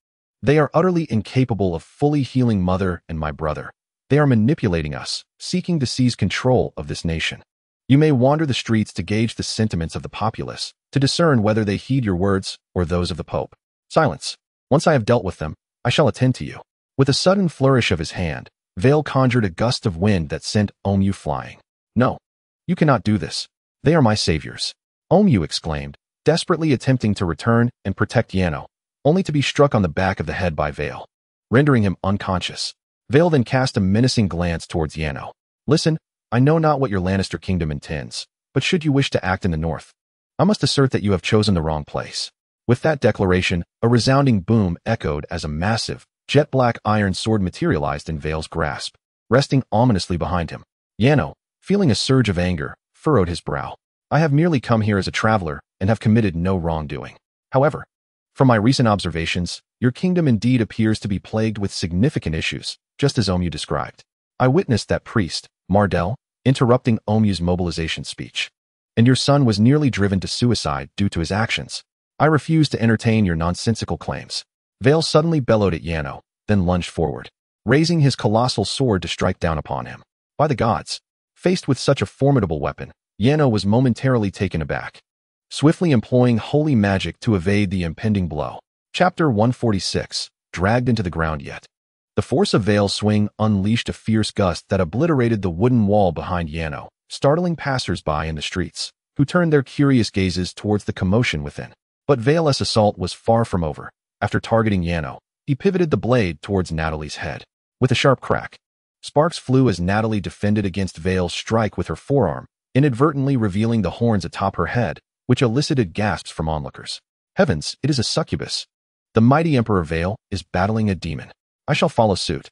They are utterly incapable of fully healing mother and my brother. They are manipulating us, seeking to seize control of this nation. You may wander the streets to gauge the sentiments of the populace, to discern whether they heed your words or those of the Pope. Silence. Once I have dealt with them, I shall attend to you. With a sudden flourish of his hand, Vale conjured a gust of wind that sent Omu flying. No, you cannot do this. They are my saviors. Omu exclaimed, desperately attempting to return and protect Yano, only to be struck on the back of the head by Vale, rendering him unconscious. Vale then cast a menacing glance towards Yano. Listen, I know not what your Lannister kingdom intends, but should you wish to act in the north, I must assert that you have chosen the wrong place. With that declaration, a resounding boom echoed as a massive, jet-black iron sword materialized in Vale's grasp, resting ominously behind him. Yano, feeling a surge of anger, furrowed his brow. I have merely come here as a traveler and have committed no wrongdoing. However, from my recent observations, your kingdom indeed appears to be plagued with significant issues, just as Omu described. I witnessed that priest, Mardell, interrupting Omu's mobilization speech. And your son was nearly driven to suicide due to his actions. I refuse to entertain your nonsensical claims. Vale suddenly bellowed at Yano, then lunged forward, raising his colossal sword to strike down upon him. By the gods! Faced with such a formidable weapon, Yano was momentarily taken aback, swiftly employing holy magic to evade the impending blow. Chapter 146, Dragged into the ground yet. The force of Vale's swing unleashed a fierce gust that obliterated the wooden wall behind Yano, startling passers-by in the streets, who turned their curious gazes towards the commotion within. But Veil's assault was far from over. After targeting Yano, he pivoted the blade towards Natalie's head. With a sharp crack, sparks flew as Natalie defended against Veil's strike with her forearm, inadvertently revealing the horns atop her head, which elicited gasps from onlookers. Heavens, it is a succubus. The mighty Emperor Veil is battling a demon. I shall follow suit.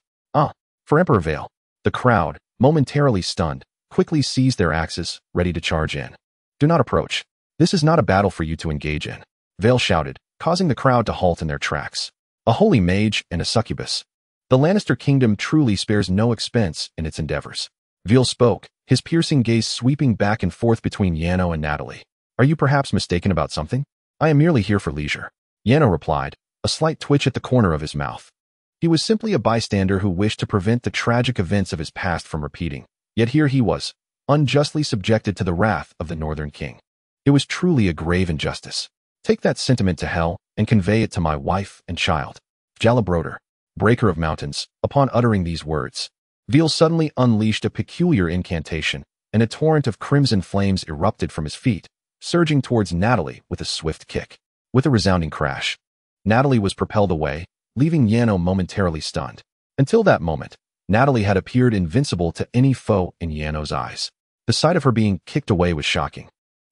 For Emperor Veil. The crowd, momentarily stunned, quickly seized their axes, ready to charge in. Do not approach. This is not a battle for you to engage in, Veil shouted, causing the crowd to halt in their tracks. A holy mage and a succubus. The Lannister kingdom truly spares no expense in its endeavors. Veil spoke, his piercing gaze sweeping back and forth between Yano and Natalie. Are you perhaps mistaken about something? I am merely here for leisure. Yano replied, a slight twitch at the corner of his mouth. He was simply a bystander who wished to prevent the tragic events of his past from repeating. Yet here he was, unjustly subjected to the wrath of the Northern King. It was truly a grave injustice. Take that sentiment to hell and convey it to my wife and child. Jalabroder, breaker of mountains, upon uttering these words, Veil suddenly unleashed a peculiar incantation, and a torrent of crimson flames erupted from his feet, surging towards Natalie with a swift kick. With a resounding crash, Natalie was propelled away, leaving Yano momentarily stunned. Until that moment, Natalie had appeared invincible to any foe in Yano's eyes. The sight of her being kicked away was shocking.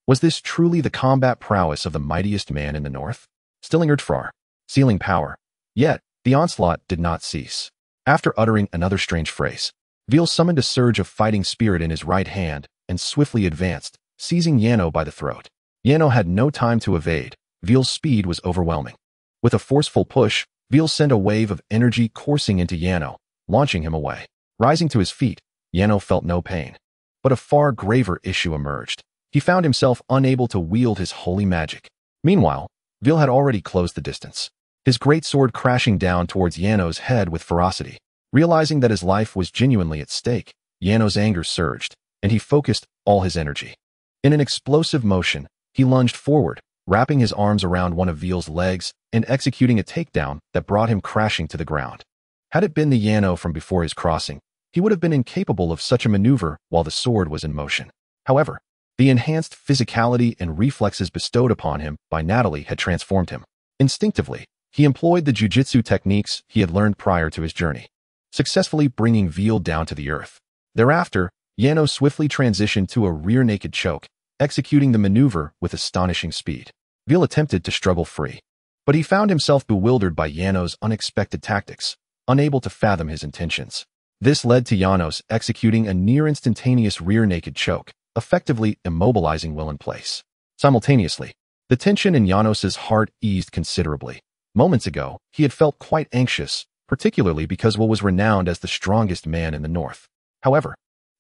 Was this truly the combat prowess of the mightiest man in the north? Stilingard Frar, sealing power. Yet, the onslaught did not cease. After uttering another strange phrase, Veil summoned a surge of fighting spirit in his right hand and swiftly advanced, seizing Yano by the throat. Yano had no time to evade. Veil's speed was overwhelming. With a forceful push, Veil sent a wave of energy coursing into Yano, launching him away. Rising to his feet, Yano felt no pain. But a far graver issue emerged. He found himself unable to wield his holy magic. Meanwhile, Veil had already closed the distance, his great sword crashing down towards Yano's head with ferocity. Realizing that his life was genuinely at stake, Yano's anger surged, and he focused all his energy. In an explosive motion, he lunged forward, wrapping his arms around one of Veil's legs and executing a takedown that brought him crashing to the ground. Had it been the Yano from before his crossing, he would have been incapable of such a maneuver while the sword was in motion. However, the enhanced physicality and reflexes bestowed upon him by Natalie had transformed him. Instinctively, he employed the jujitsu techniques he had learned prior to his journey, successfully bringing Veil down to the earth. Thereafter, Yano swiftly transitioned to a rear naked choke, executing the maneuver with astonishing speed. Veil attempted to struggle free, but he found himself bewildered by Yano's unexpected tactics, unable to fathom his intentions. This led to Janos executing a near-instantaneous rear naked choke, effectively immobilizing Will in place. Simultaneously, the tension in Janos's heart eased considerably. Moments ago, he had felt quite anxious, particularly because Will was renowned as the strongest man in the north. However,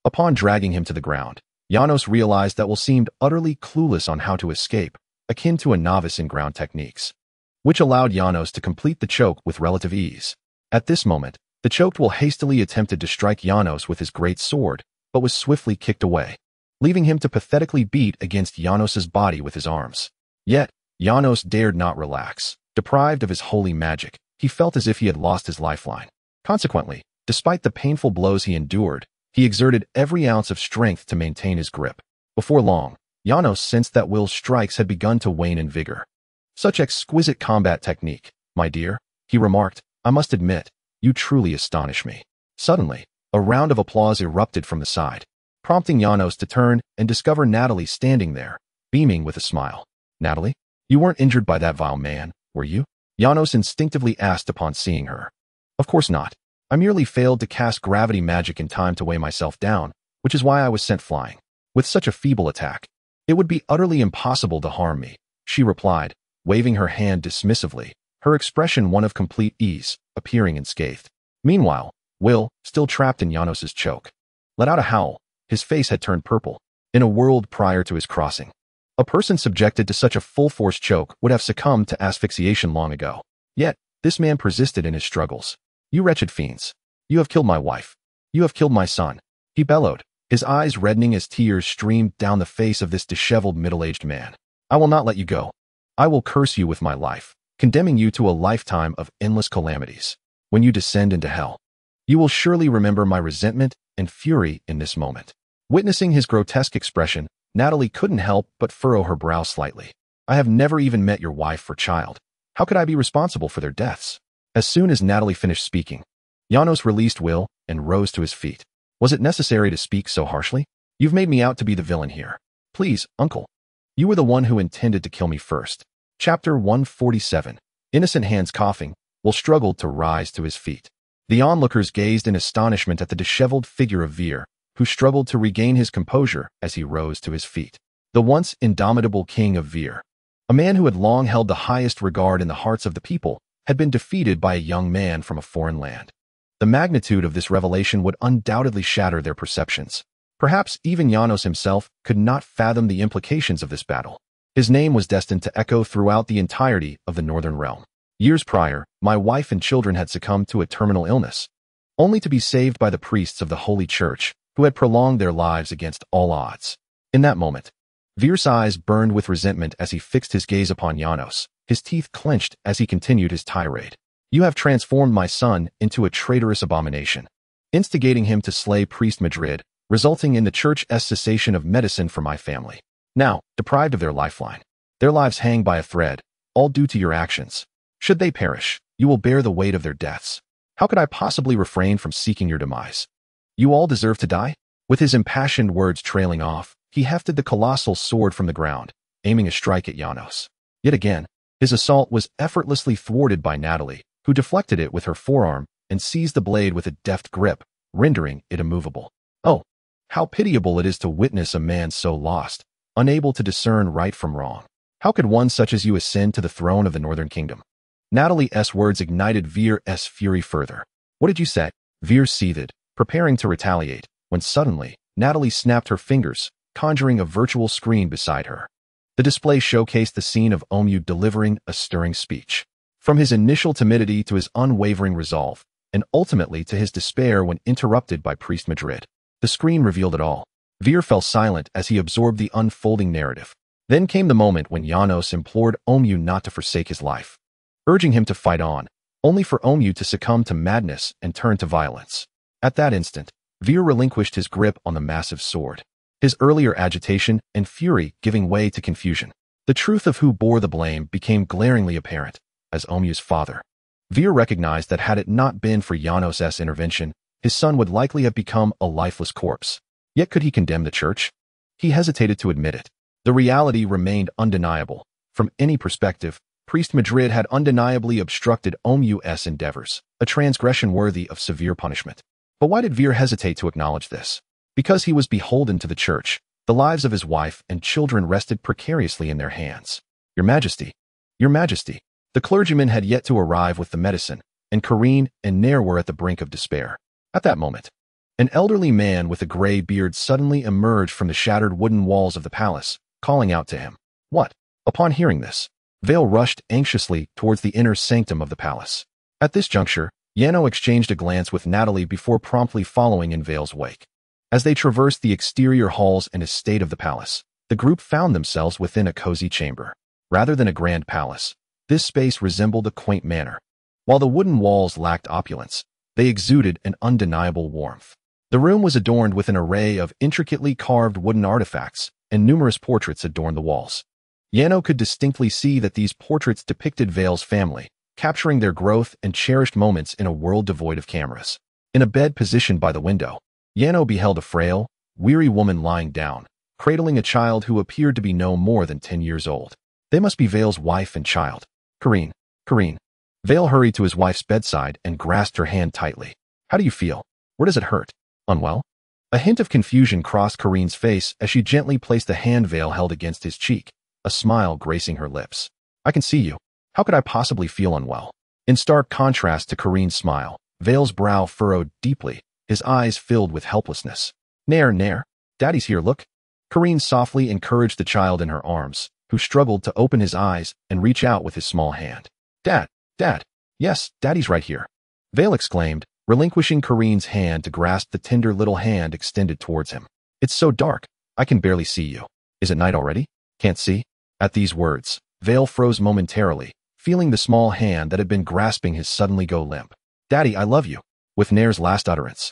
upon dragging him to the ground, Janos realized that Will seemed utterly clueless on how to escape, akin to a novice in ground techniques, which allowed Janos to complete the choke with relative ease. At this moment, the choked Will hastily attempted to strike Janos with his great sword, but was swiftly kicked away, leaving him to pathetically beat against Janos's body with his arms. Yet, Janos dared not relax. Deprived of his holy magic, he felt as if he had lost his lifeline. Consequently, despite the painful blows he endured, he exerted every ounce of strength to maintain his grip. Before long, Janos sensed that Will's strikes had begun to wane in vigor. Such exquisite combat technique, my dear, he remarked. I must admit, you truly astonish me. Suddenly, a round of applause erupted from the side, prompting Janos to turn and discover Natalie standing there, beaming with a smile. Natalie, you weren't injured by that vile man, were you? Janos instinctively asked upon seeing her. Of course not. I merely failed to cast gravity magic in time to weigh myself down, which is why I was sent flying. With such a feeble attack, it would be utterly impossible to harm me, she replied, waving her hand dismissively, her expression one of complete ease, appearing unscathed. Meanwhile, Will, still trapped in Janos's choke, let out a howl. His face had turned purple. In a world prior to his crossing, a person subjected to such a full-force choke would have succumbed to asphyxiation long ago. Yet, this man persisted in his struggles. You wretched fiends. You have killed my wife. You have killed my son. He bellowed, his eyes reddening as tears streamed down the face of this disheveled middle-aged man. I will not let you go. I will curse you with my life, condemning you to a lifetime of endless calamities. When you descend into hell, you will surely remember my resentment and fury in this moment. Witnessing his grotesque expression, Natalie couldn't help but furrow her brow slightly. I have never even met your wife or child. How could I be responsible for their deaths? As soon as Natalie finished speaking, Janos released Will and rose to his feet. Was it necessary to speak so harshly? You've made me out to be the villain here. Please, uncle. You were the one who intended to kill me first. Chapter 147. Innocent hands coughing, Will struggled to rise to his feet. The onlookers gazed in astonishment at the disheveled figure of Veer, who struggled to regain his composure as he rose to his feet. The once indomitable king of Veer, a man who had long held the highest regard in the hearts of the people, had been defeated by a young man from a foreign land. The magnitude of this revelation would undoubtedly shatter their perceptions. Perhaps even Janos himself could not fathom the implications of this battle. His name was destined to echo throughout the entirety of the Northern Realm. Years prior, my wife and children had succumbed to a terminal illness, only to be saved by the priests of the Holy Church, who had prolonged their lives against all odds. In that moment, Veer's eyes burned with resentment as he fixed his gaze upon Janos. His teeth clenched as he continued his tirade. You have transformed my son into a traitorous abomination, instigating him to slay Priest Madrid, resulting in the Church's cessation of medicine for my family. Now, deprived of their lifeline, their lives hang by a thread, all due to your actions. Should they perish, you will bear the weight of their deaths. How could I possibly refrain from seeking your demise? You all deserve to die? With his impassioned words trailing off, he hefted the colossal sword from the ground, aiming a strike at Janos. Yet again, his assault was effortlessly thwarted by Natalie, who deflected it with her forearm and seized the blade with a deft grip, rendering it immovable. Oh, how pitiable it is to witness a man so lost, unable to discern right from wrong. How could one such as you ascend to the throne of the Northern Kingdom? Natalie's words ignited Veer's fury further. What did you say? Veer seethed, preparing to retaliate, when suddenly, Natalie snapped her fingers, conjuring a virtual screen beside her. The display showcased the scene of Omu delivering a stirring speech. From his initial timidity to his unwavering resolve, and ultimately to his despair when interrupted by Priest Madrid, the screen revealed it all. Veer fell silent as he absorbed the unfolding narrative. Then came the moment when Janos implored Omu not to forsake his life, urging him to fight on, only for Omu to succumb to madness and turn to violence. At that instant, Veer relinquished his grip on the massive sword, his earlier agitation and fury giving way to confusion. The truth of who bore the blame became glaringly apparent. As Omu's father, Veer recognized that had it not been for Janos' intervention, his son would likely have become a lifeless corpse. Yet could he condemn the church? He hesitated to admit it. The reality remained undeniable. From any perspective, Priest Madrid had undeniably obstructed Omu's endeavors, a transgression worthy of severe punishment. But why did Veer hesitate to acknowledge this? Because he was beholden to the church. The lives of his wife and children rested precariously in their hands. Your Majesty, Your Majesty. The clergyman had yet to arrive with the medicine, and Kareen and Nair were at the brink of despair. At that moment, an elderly man with a gray beard suddenly emerged from the shattered wooden walls of the palace, calling out to him. What? Upon hearing this, Vale rushed anxiously towards the inner sanctum of the palace. At this juncture, Yano exchanged a glance with Natalie before promptly following in Vale's wake. As they traversed the exterior halls and estate of the palace, the group found themselves within a cozy chamber. Rather than a grand palace, this space resembled a quaint manor. While the wooden walls lacked opulence, they exuded an undeniable warmth. The room was adorned with an array of intricately carved wooden artifacts, and numerous portraits adorned the walls. Yano could distinctly see that these portraits depicted Vale's family, capturing their growth and cherished moments in a world devoid of cameras. In a bed positioned by the window, Yano beheld a frail, weary woman lying down, cradling a child who appeared to be no more than 10 years old. They must be Vale's wife and child. Kareen. Vale hurried to his wife's bedside and grasped her hand tightly. How do you feel? Where does it hurt? Unwell? A hint of confusion crossed Kareen's face as she gently placed the hand Vale held against his cheek, a smile gracing her lips. I can see you. How could I possibly feel unwell? In stark contrast to Kareen's smile, Vale's brow furrowed deeply, his eyes filled with helplessness. Nair, Daddy's here, look. Kareen softly encouraged the child in her arms, who struggled to open his eyes and reach out with his small hand. Dad. Yes, Daddy's right here. Vale exclaimed, relinquishing Kareen's hand to grasp the tender little hand extended towards him. It's so dark, I can barely see you. Is it night already? Can't see? At these words, Vale froze momentarily, feeling the small hand that had been grasping his suddenly go limp. Daddy, I love you. With Nair's last utterance,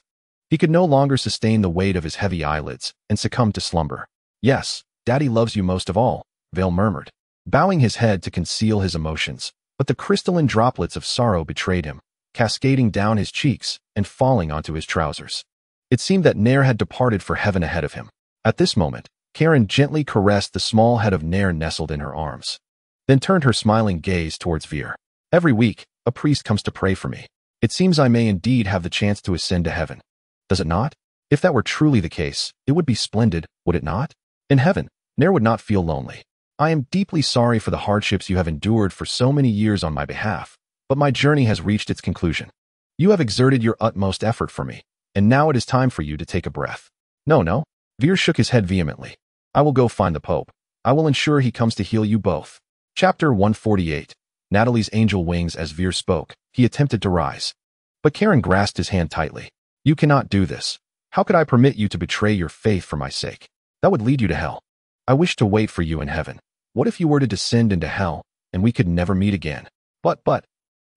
he could no longer sustain the weight of his heavy eyelids and succumbed to slumber. Yes, Daddy loves you most of all, Vale murmured, bowing his head to conceal his emotions, but the crystalline droplets of sorrow betrayed him, cascading down his cheeks and falling onto his trousers. It seemed that Nair had departed for heaven ahead of him. At this moment, Karen gently caressed the small head of Nair nestled in her arms, then turned her smiling gaze towards Veer. Every week, a priest comes to pray for me. It seems I may indeed have the chance to ascend to heaven. Does it not? If that were truly the case, it would be splendid, would it not? In heaven, Nair would not feel lonely. I am deeply sorry for the hardships you have endured for so many years on my behalf, but my journey has reached its conclusion. You have exerted your utmost effort for me, and now it is time for you to take a breath. No. Veer shook his head vehemently. I will go find the Pope. I will ensure he comes to heal you both. Chapter 148. Natalie's angel wings. As Veer spoke, he attempted to rise. But Karen grasped his hand tightly. You cannot do this. How could I permit you to betray your faith for my sake? That would lead you to hell. I wish to wait for you in heaven. What if you were to descend into hell, and we could never meet again? But.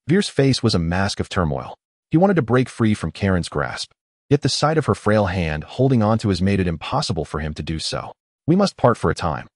Veer's face was a mask of turmoil. He wanted to break free from Karen's grasp, yet the sight of her frail hand holding on to his made it impossible for him to do so. We must part for a time.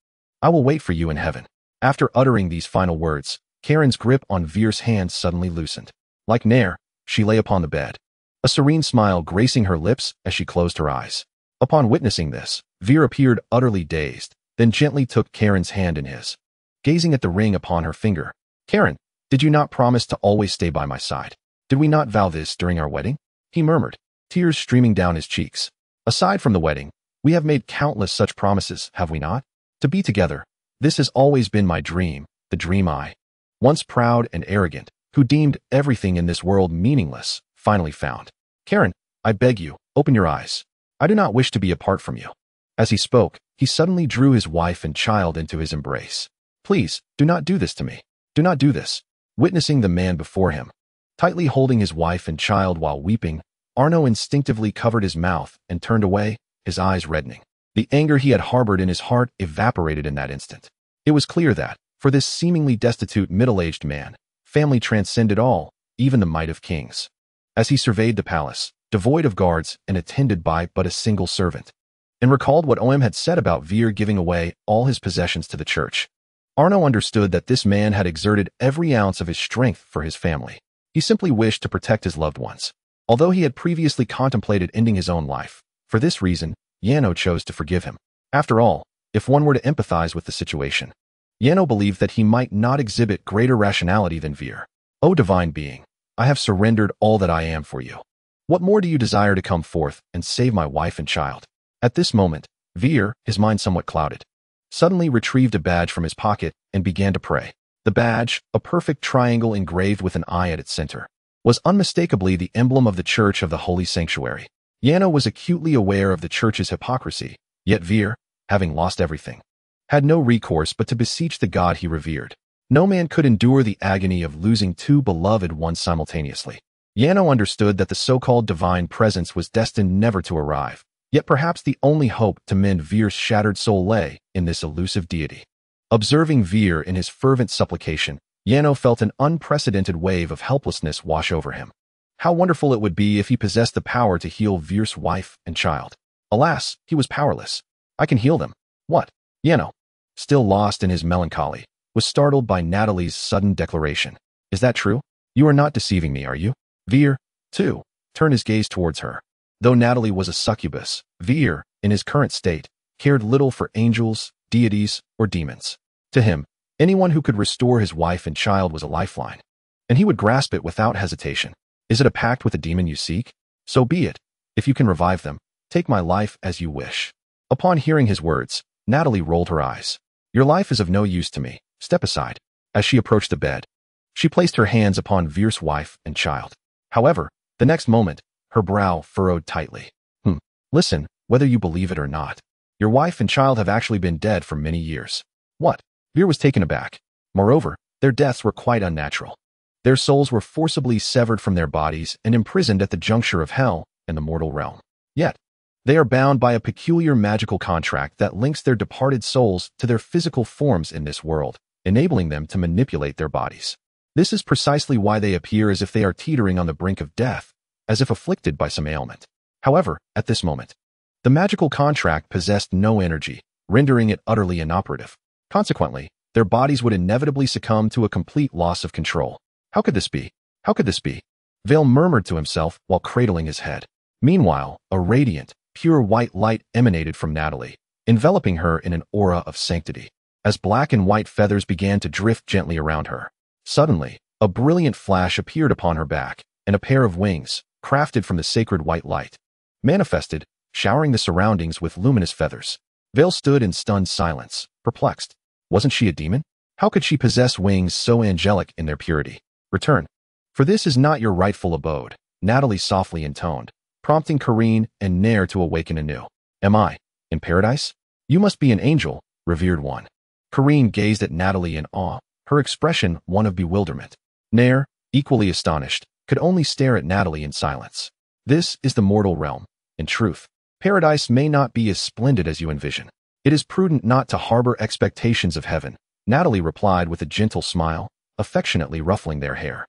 I will wait for you in heaven. After uttering these final words, Karen's grip on Veer's hand suddenly loosened. Like Nair, she lay upon the bed, a serene smile gracing her lips as she closed her eyes. Upon witnessing this, Veer appeared utterly dazed, then gently took Karen's hand in his. Gazing at the ring upon her finger, Karen, did you not promise to always stay by my side? Did we not vow this during our wedding? He murmured, tears streaming down his cheeks. Aside from the wedding, we have made countless such promises, have we not? To be together. This has always been my dream, the dream I, once proud and arrogant, who deemed everything in this world meaningless, finally found. Karen, I beg you, open your eyes. I do not wish to be apart from you. As he spoke, he suddenly drew his wife and child into his embrace. Please, do not do this to me. Do not do this. Witnessing the man before him, tightly holding his wife and child while weeping, Arno instinctively covered his mouth and turned away, his eyes reddening. The anger he had harbored in his heart evaporated in that instant. It was clear that, for this seemingly destitute middle-aged man, family transcended all, even the might of kings. As he surveyed the palace, devoid of guards and attended by but a single servant, and recalled what Oem had said about Veer giving away all his possessions to the church, Arno understood that this man had exerted every ounce of his strength for his family. He simply wished to protect his loved ones. Although he had previously contemplated ending his own life, for this reason, Yano chose to forgive him. After all, if one were to empathize with the situation, Yano believed that he might not exhibit greater rationality than Veer. O divine being, I have surrendered all that I am for you. What more do you desire to come forth and save my wife and child? At this moment, Veer, his mind somewhat clouded, suddenly retrieved a badge from his pocket and began to pray. The badge, a perfect triangle engraved with an eye at its center, was unmistakably the emblem of the Church of the Holy Sanctuary. Yano was acutely aware of the Church's hypocrisy, yet Veer, having lost everything, had no recourse but to beseech the God he revered. No man could endure the agony of losing two beloved ones simultaneously. Yano understood that the so-called divine presence was destined never to arrive, yet perhaps the only hope to mend Veer's shattered soul lay in this elusive deity. Observing Veer in his fervent supplication, Yano felt an unprecedented wave of helplessness wash over him. How wonderful it would be if he possessed the power to heal Veer's wife and child. Alas, he was powerless. I can heal them. What? Yano, still lost in his melancholy, was startled by Natalie's sudden declaration. Is that true? You are not deceiving me, are you? Veer, too, turned his gaze towards her. Though Natalie was a succubus, Veer, in his current state, cared little for angels, deities, or demons. To him, anyone who could restore his wife and child was a lifeline, and he would grasp it without hesitation. Is it a pact with a demon you seek? So be it. If you can revive them, take my life as you wish. Upon hearing his words, Natalie rolled her eyes. Your life is of no use to me. Step aside. As she approached the bed, she placed her hands upon Veer's wife and child. However, the next moment, her brow furrowed tightly. Listen, whether you believe it or not, your wife and child have actually been dead for many years. What? Veer was taken aback. Moreover, their deaths were quite unnatural. Their souls were forcibly severed from their bodies and imprisoned at the juncture of hell and the mortal realm. Yet, they are bound by a peculiar magical contract that links their departed souls to their physical forms in this world, enabling them to manipulate their bodies. This is precisely why they appear as if they are teetering on the brink of death, as if afflicted by some ailment. However, at this moment, the magical contract possessed no energy, rendering it utterly inoperative. Consequently, their bodies would inevitably succumb to a complete loss of control. How could this be? How could this be? Vale murmured to himself while cradling his head. Meanwhile, a radiant, pure white light emanated from Natalie, enveloping her in an aura of sanctity. As black and white feathers began to drift gently around her, suddenly, a brilliant flash appeared upon her back, and a pair of wings, crafted from the sacred white light, manifested, showering the surroundings with luminous feathers. Vale stood in stunned silence, perplexed. Wasn't she a demon? How could she possess wings so angelic in their purity? Return. For this is not your rightful abode, Natalie softly intoned, prompting Kareen and Nair to awaken anew. Am I in paradise? You must be an angel, revered one. Kareen gazed at Natalie in awe, her expression one of bewilderment. Nair, equally astonished, could only stare at Natalie in silence. This is the mortal realm. In truth, paradise may not be as splendid as you envision. It is prudent not to harbor expectations of heaven, Natalie replied with a gentle smile, affectionately ruffling their hair.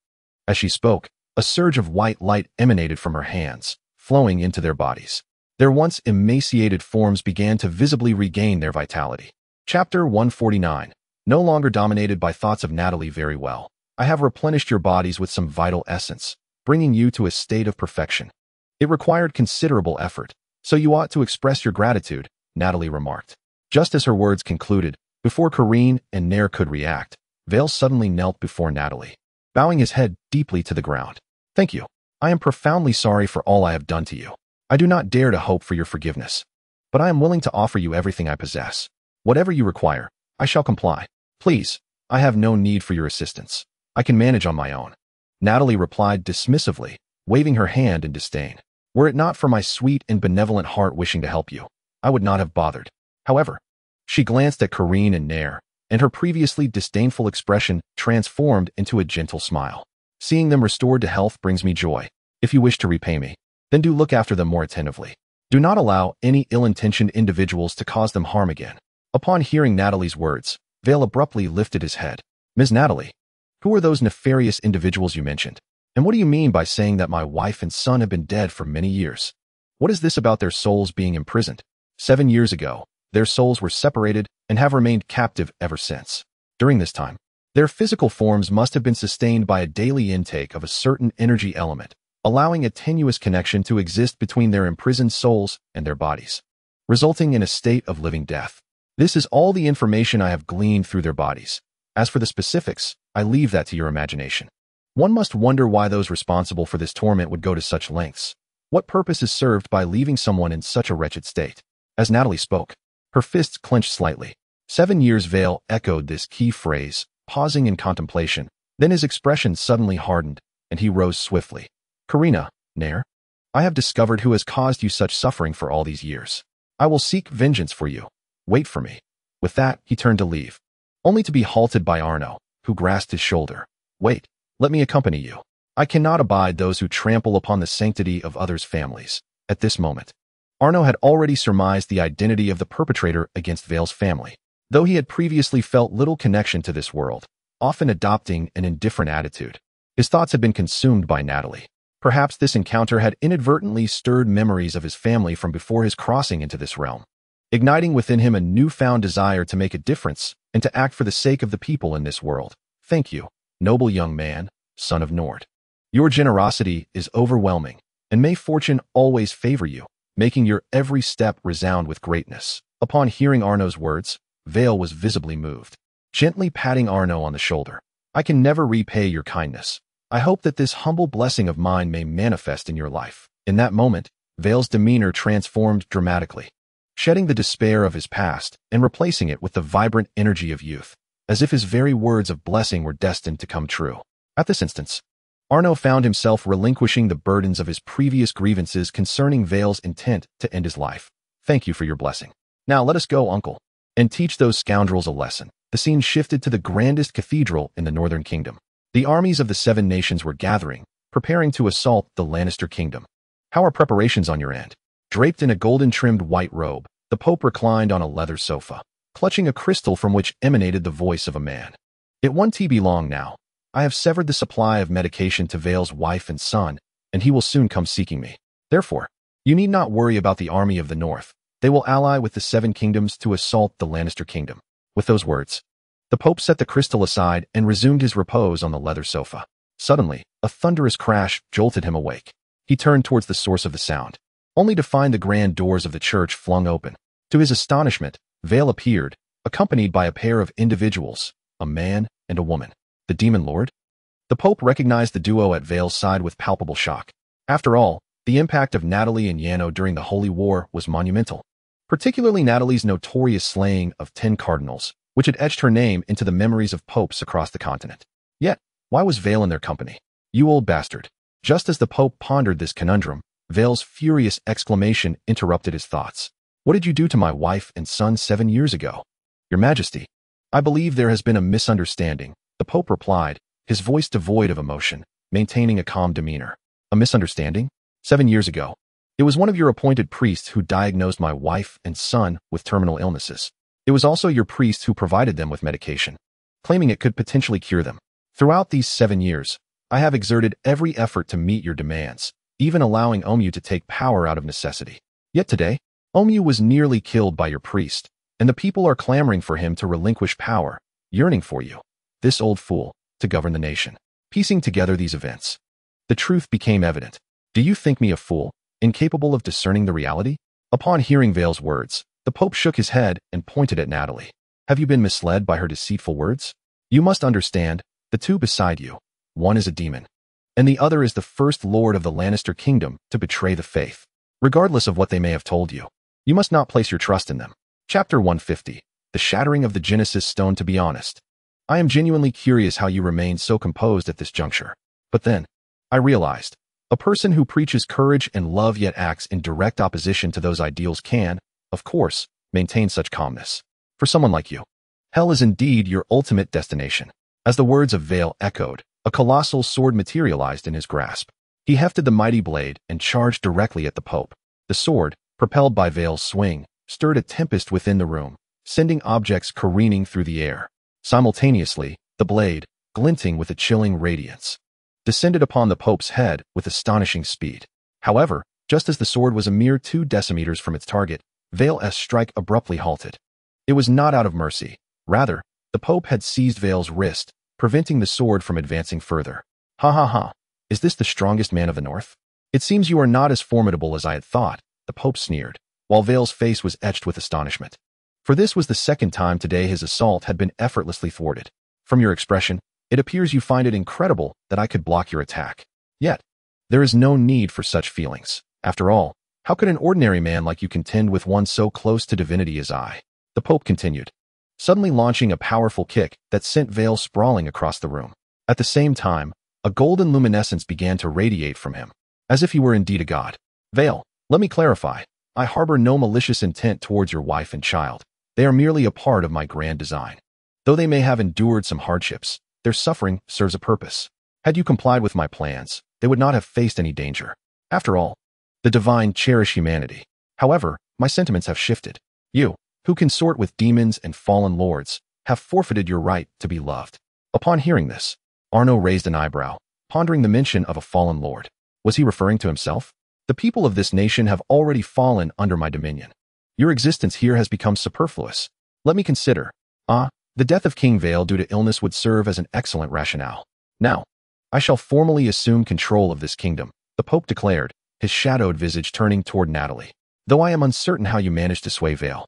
As she spoke, a surge of white light emanated from her hands, flowing into their bodies. Their once emaciated forms began to visibly regain their vitality. Chapter 149. No longer dominated by thoughts of Natalie. Very well. I have replenished your bodies with some vital essence, bringing you to a state of perfection. It required considerable effort, so you ought to express your gratitude, Natalie remarked. Just as her words concluded, before Kareen and Nair could react, Vale suddenly knelt before Natalie, bowing his head deeply to the ground. Thank you. I am profoundly sorry for all I have done to you. I do not dare to hope for your forgiveness, but I am willing to offer you everything I possess. Whatever you require, I shall comply. Please, I have no need for your assistance. I can manage on my own. Natalie replied dismissively, waving her hand in disdain. Were it not for my sweet and benevolent heart wishing to help you, I would not have bothered. However, she glanced at Kareen and Nair, and her previously disdainful expression transformed into a gentle smile. Seeing them restored to health brings me joy. If you wish to repay me, then do look after them more attentively. Do not allow any ill-intentioned individuals to cause them harm again. Upon hearing Natalie's words, Vale abruptly lifted his head. Ms. Natalie, who are those nefarious individuals you mentioned? And what do you mean by saying that my wife and son have been dead for many years? What is this about their souls being imprisoned? 7 years ago, their souls were separated and have remained captive ever since. During this time, their physical forms must have been sustained by a daily intake of a certain energy element, allowing a tenuous connection to exist between their imprisoned souls and their bodies, resulting in a state of living death. This is all the information I have gleaned through their bodies. As for the specifics, I leave that to your imagination. One must wonder why those responsible for this torment would go to such lengths. What purpose is served by leaving someone in such a wretched state? As Natalie spoke, her fists clenched slightly. 7 years. Vale echoed this key phrase, pausing in contemplation. Then his expression suddenly hardened, and he rose swiftly. Karina, Nair, I have discovered who has caused you such suffering for all these years. I will seek vengeance for you. Wait for me. With that, he turned to leave, only to be halted by Arno, who grasped his shoulder. Wait, let me accompany you. I cannot abide those who trample upon the sanctity of others' families. At this moment, Arno had already surmised the identity of the perpetrator against Vale's family, though he had previously felt little connection to this world, often adopting an indifferent attitude. His thoughts had been consumed by Natalie. Perhaps this encounter had inadvertently stirred memories of his family from before his crossing into this realm, igniting within him a newfound desire to make a difference and to act for the sake of the people in this world. Thank you, noble young man, son of Nord. Your generosity is overwhelming, and may fortune always favor you, making your every step resound with greatness. Upon hearing Arno's words, Vale was visibly moved, gently patting Arno on the shoulder. I can never repay your kindness. I hope that this humble blessing of mine may manifest in your life. In that moment, Vale's demeanor transformed dramatically, shedding the despair of his past and replacing it with the vibrant energy of youth, as if his very words of blessing were destined to come true. At this instance, Arno found himself relinquishing the burdens of his previous grievances concerning Vale's intent to end his life. Thank you for your blessing. Now let us go, uncle, and teach those scoundrels a lesson. The scene shifted to the grandest cathedral in the Northern Kingdom. The armies of the 7 nations were gathering, preparing to assault the Lannister kingdom. How are preparations on your end? Draped in a golden-trimmed white robe, the Pope reclined on a leather sofa, clutching a crystal from which emanated the voice of a man. It won't be long now. I have severed the supply of medication to Vale's wife and son, and he will soon come seeking me. Therefore, you need not worry about the army of the North. They will ally with the Seven Kingdoms to assault the Lannister kingdom. With those words, the Pope set the crystal aside and resumed his repose on the leather sofa. Suddenly, a thunderous crash jolted him awake. He turned towards the source of the sound, only to find the grand doors of the church flung open. To his astonishment, Vale appeared, accompanied by a pair of individuals, a man and a woman. The Demon Lord? The Pope recognized the duo at Vale's side with palpable shock. After all, the impact of Natalie and Yano during the Holy War was monumental, particularly Natalie's notorious slaying of 10 cardinals, which had etched her name into the memories of popes across the continent. Yet, why was Vale in their company? You old bastard. Just as the Pope pondered this conundrum, Vale's furious exclamation interrupted his thoughts. What did you do to my wife and son 7 years ago? Your Majesty, I believe there has been a misunderstanding, the Pope replied, his voice devoid of emotion, maintaining a calm demeanor. A misunderstanding? 7 years ago. It was one of your appointed priests who diagnosed my wife and son with terminal illnesses. It was also your priest who provided them with medication, claiming it could potentially cure them. Throughout these 7 years, I have exerted every effort to meet your demands, even allowing Omu to take power out of necessity. Yet today, Omu was nearly killed by your priest, and the people are clamoring for him to relinquish power, yearning for you, this old fool, to govern the nation. Piecing together these events, the truth became evident. Do you think me a fool, incapable of discerning the reality? Upon hearing Vale's words, the Pope shook his head and pointed at Natalie. Have you been misled by her deceitful words? You must understand, the two beside you, one is a demon, and the other is the first lord of the Lannister kingdom to betray the faith. Regardless of what they may have told you, you must not place your trust in them. Chapter 150, The Shattering of the Genesis Stone. To be honest, I am genuinely curious how you remain so composed at this juncture. But then, I realized, a person who preaches courage and love yet acts in direct opposition to those ideals can, of course, maintain such calmness. For someone like you, hell is indeed your ultimate destination. As the words of Vale echoed, a colossal sword materialized in his grasp. He hefted the mighty blade and charged directly at the Pope. The sword, propelled by Vale's swing, stirred a tempest within the room, sending objects careening through the air. Simultaneously, the blade, glinting with a chilling radiance, descended upon the Pope's head with astonishing speed. However, just as the sword was a mere 2 decimeters from its target, Vale's strike abruptly halted. It was not out of mercy. Rather, the Pope had seized Vale's wrist, preventing the sword from advancing further. Ha ha ha. Is this the strongest man of the North? It seems you are not as formidable as I had thought, the Pope sneered, while Vale's face was etched with astonishment. For this was the second time today his assault had been effortlessly thwarted. From your expression, it appears you find it incredible that I could block your attack. Yet, there is no need for such feelings. After all, how could an ordinary man like you contend with one so close to divinity as I? The Pope continued, suddenly launching a powerful kick that sent Vale sprawling across the room. At the same time, a golden luminescence began to radiate from him, as if he were indeed a god. Vale, let me clarify. I harbor no malicious intent towards your wife and child. They are merely a part of my grand design. Though they may have endured some hardships, their suffering serves a purpose. Had you complied with my plans, they would not have faced any danger. After all, the divine cherish humanity. However, my sentiments have shifted. You, who consort with demons and fallen lords, have forfeited your right to be loved. Upon hearing this, Arno raised an eyebrow, pondering the mention of a fallen lord. Was he referring to himself? The people of this nation have already fallen under my dominion. Your existence here has become superfluous. Let me consider. The death of King Vale due to illness would serve as an excellent rationale. Now, I shall formally assume control of this kingdom, the Pope declared, his shadowed visage turning toward Natalie. Though I am uncertain how you managed to sway Vale,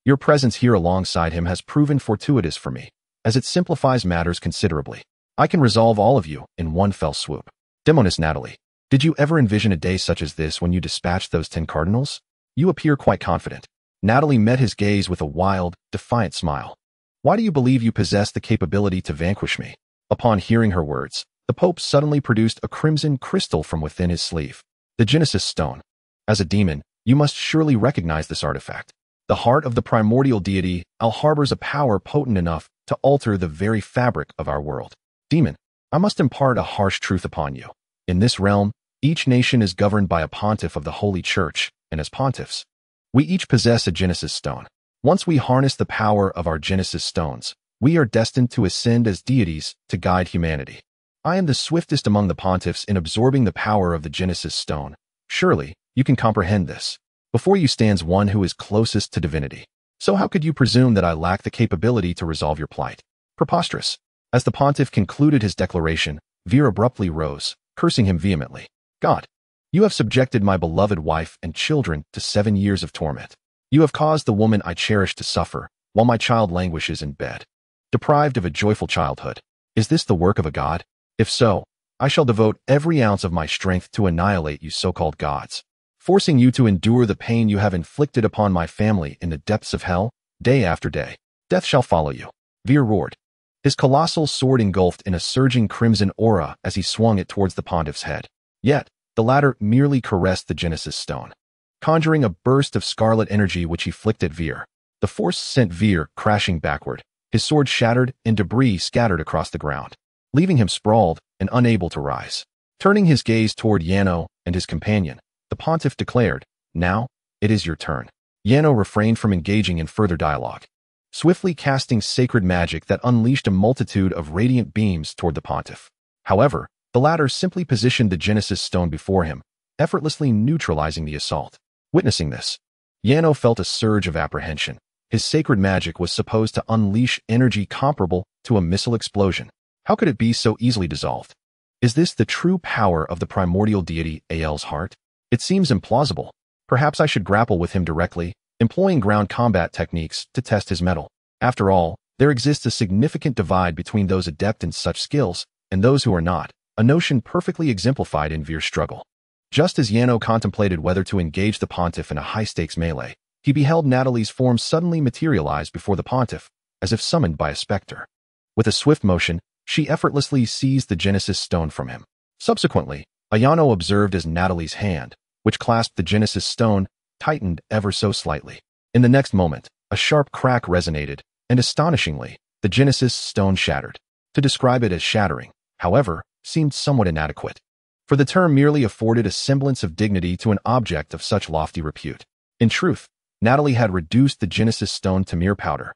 your presence here alongside him has proven fortuitous for me, as it simplifies matters considerably. I can resolve all of you in one fell swoop. Demoness Natalie, did you ever envision a day such as this when you dispatched those 10 cardinals? You appear quite confident. Natalie met his gaze with a wild, defiant smile. Why do you believe you possess the capability to vanquish me? Upon hearing her words, the Pope suddenly produced a crimson crystal from within his sleeve. The Genesis Stone. As a demon, you must surely recognize this artifact. The heart of the primordial deity harbors a power potent enough to alter the very fabric of our world. Demon, I must impart a harsh truth upon you. In this realm, each nation is governed by a pontiff of the Holy Church, and as pontiffs, we each possess a Genesis Stone. Once we harness the power of our Genesis Stones, we are destined to ascend as deities to guide humanity. I am the swiftest among the pontiffs in absorbing the power of the Genesis Stone. Surely, you can comprehend this. Before you stands one who is closest to divinity. So how could you presume that I lack the capability to resolve your plight? Preposterous. As the pontiff concluded his declaration, Vir abruptly rose, cursing him vehemently. God, you have subjected my beloved wife and children to 7 years of torment. You have caused the woman I cherish to suffer, while my child languishes in bed, deprived of a joyful childhood. Is this the work of a god? If so, I shall devote every ounce of my strength to annihilate you so-called gods, forcing you to endure the pain you have inflicted upon my family in the depths of hell, day after day. Death shall follow you. Vir roared, his colossal sword engulfed in a surging crimson aura as he swung it towards the pontiff's head. Yet, the latter merely caressed the Genesis stone, conjuring a burst of scarlet energy which he flicked at Vir. The force sent Vir crashing backward, his sword shattered and debris scattered across the ground, leaving him sprawled and unable to rise. Turning his gaze toward Yano and his companion, the pontiff declared, "Now, it is your turn." Yano refrained from engaging in further dialogue, swiftly casting sacred magic that unleashed a multitude of radiant beams toward the pontiff. However, the latter simply positioned the Genesis stone before him, effortlessly neutralizing the assault. Witnessing this, Yano felt a surge of apprehension. His sacred magic was supposed to unleash energy comparable to a missile explosion. How could it be so easily dissolved? Is this the true power of the primordial deity Ael's heart? It seems implausible. Perhaps I should grapple with him directly, employing ground combat techniques to test his mettle. After all, there exists a significant divide between those adept in such skills and those who are not, a notion perfectly exemplified in Vir's struggle. Just as Yano contemplated whether to engage the pontiff in a high-stakes melee, he beheld Natalie's form suddenly materialize before the pontiff, as if summoned by a specter. With a swift motion, she effortlessly seized the Genesis stone from him. Subsequently, Ayano observed as Natalie's hand, which clasped the Genesis stone, tightened ever so slightly. In the next moment, a sharp crack resonated, and astonishingly, the Genesis stone shattered. To describe it as shattering, however, seemed somewhat inadequate, for the term merely afforded a semblance of dignity to an object of such lofty repute. In truth, Natalie had reduced the Genesis stone to mere powder,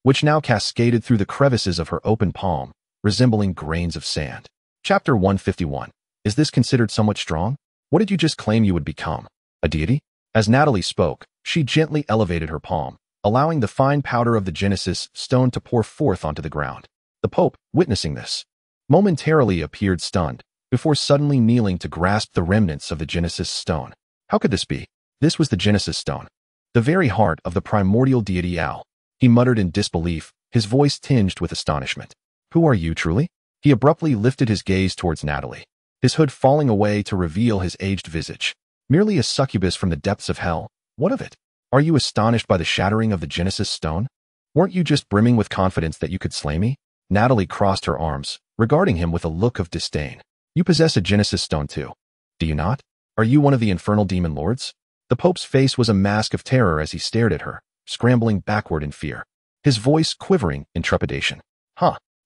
which now cascaded through the crevices of her open palm, resembling grains of sand. Chapter 151. Is this considered somewhat strong? What did you just claim you would become? A deity? As Natalie spoke, she gently elevated her palm, allowing the fine powder of the Genesis stone to pour forth onto the ground. The Pope, witnessing this, momentarily appeared stunned, before suddenly kneeling to grasp the remnants of the Genesis stone. How could this be? This was the Genesis stone, the very heart of the primordial deity Al. He muttered in disbelief, his voice tinged with astonishment. Who are you truly? He abruptly lifted his gaze towards Natalie, his hood falling away to reveal his aged visage. Merely a succubus from the depths of hell? What of it? Are you astonished by the shattering of the Genesis stone? Weren't you just brimming with confidence that you could slay me? Natalie crossed her arms, regarding him with a look of disdain. You possess a Genesis stone too, do you not? Are you one of the infernal demon lords? The Pope's face was a mask of terror as he stared at her, scrambling backward in fear, his voice quivering in trepidation.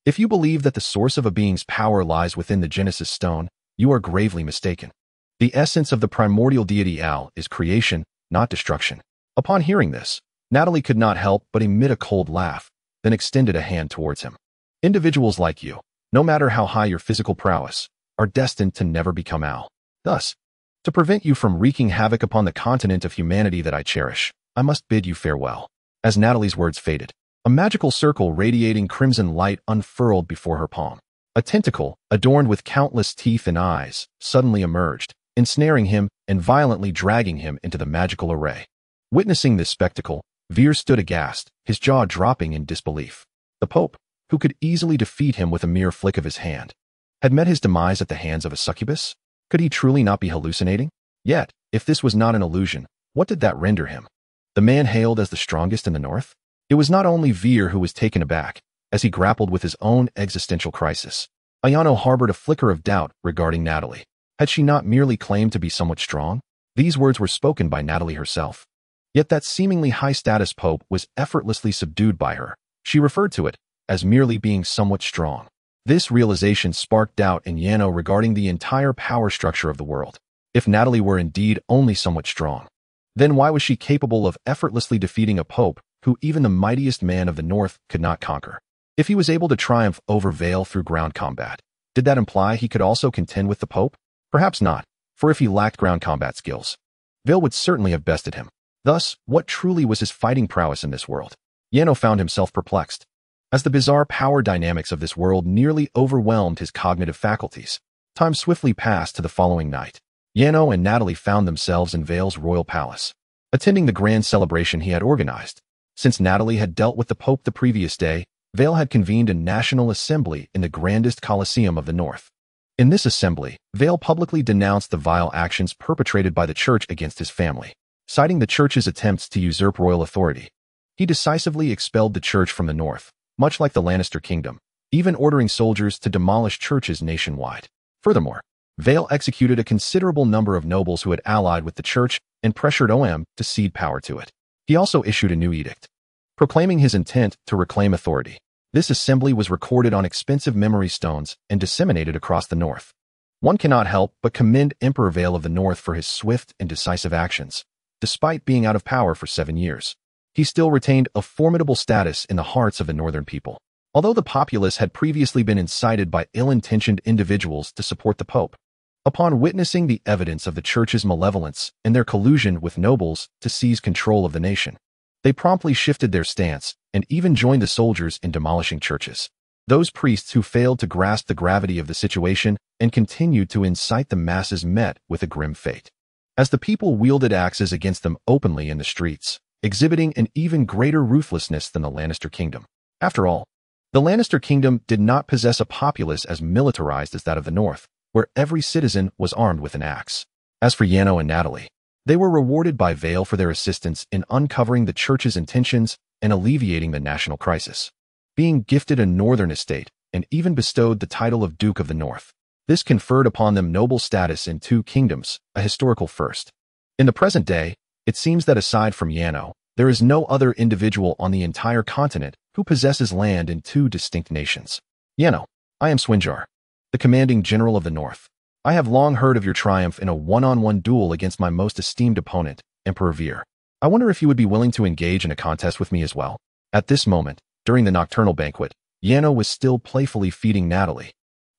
If you believe that the source of a being's power lies within the Genesis stone, you are gravely mistaken. The essence of the primordial deity Al is creation, not destruction. Upon hearing this, Natalie could not help but emit a cold laugh, then extended a hand towards him. Individuals like you, no matter how high your physical prowess, are destined to never become Al. Thus, to prevent you from wreaking havoc upon the continent of humanity that I cherish, I must bid you farewell. As Natalie's words faded, a magical circle radiating crimson light unfurled before her palm. A tentacle, adorned with countless teeth and eyes, suddenly emerged, ensnaring him and violently dragging him into the magical array. Witnessing this spectacle, Vir stood aghast, his jaw dropping in disbelief. The Pope, who could easily defeat him with a mere flick of his hand, had met his demise at the hands of a succubus? Could he truly not be hallucinating? Yet, if this was not an illusion, what did that render him? The man hailed as the strongest in the north? It was not only Vir who was taken aback, as he grappled with his own existential crisis. Ayano harbored a flicker of doubt regarding Natalie. Had she not merely claimed to be somewhat strong? These words were spoken by Natalie herself. Yet that seemingly high-status Pope was effortlessly subdued by her. She referred to it as merely being somewhat strong. This realization sparked doubt in Yano regarding the entire power structure of the world. If Natalie were indeed only somewhat strong, then why was she capable of effortlessly defeating a Pope who even the mightiest man of the North could not conquer? If he was able to triumph over Vale through ground combat, did that imply he could also contend with the Pope? Perhaps not, for if he lacked ground combat skills, Vale would certainly have bested him. Thus, what truly was his fighting prowess in this world? Yano found himself perplexed, as the bizarre power dynamics of this world nearly overwhelmed his cognitive faculties. Time swiftly passed to the following night. Yano and Natalie found themselves in Vale's royal palace, attending the grand celebration he had organized. Since Natalie had dealt with the Pope the previous day, Vale had convened a national assembly in the grandest Colosseum of the North. In this assembly, Vale publicly denounced the vile actions perpetrated by the church against his family, citing the church's attempts to usurp royal authority. He decisively expelled the church from the north, much like the Lannister kingdom, even ordering soldiers to demolish churches nationwide. Furthermore, Vale executed a considerable number of nobles who had allied with the church and pressured OM to cede power to it. He also issued a new edict, proclaiming his intent to reclaim authority. This assembly was recorded on expensive memory stones and disseminated across the north. One cannot help but commend Emperor Vale of the North for his swift and decisive actions. Despite being out of power for 7 years, he still retained a formidable status in the hearts of the northern people. Although the populace had previously been incited by ill-intentioned individuals to support the Pope, upon witnessing the evidence of the church's malevolence and their collusion with nobles to seize control of the nation, they promptly shifted their stance and even joined the soldiers in demolishing churches. Those priests who failed to grasp the gravity of the situation and continued to incite the masses met with a grim fate, as the people wielded axes against them openly in the streets, exhibiting an even greater ruthlessness than the Lannister kingdom. After all, the Lannister kingdom did not possess a populace as militarized as that of the North, where every citizen was armed with an axe. As for Yano and Natalie, they were rewarded by Vale for their assistance in uncovering the church's intentions and alleviating the national crisis, being gifted a northern estate and even bestowed the title of Duke of the North. This conferred upon them noble status in 2 kingdoms, a historical first. In the present day, it seems that aside from Yano, there is no other individual on the entire continent who possesses land in 2 distinct nations. Yano, I am Swinjar, the commanding general of the North. I have long heard of your triumph in a one-on-one duel against my most esteemed opponent, Emperor Veer. I wonder if you would be willing to engage in a contest with me as well. At this moment, during the nocturnal banquet, Yano was still playfully feeding Natalie,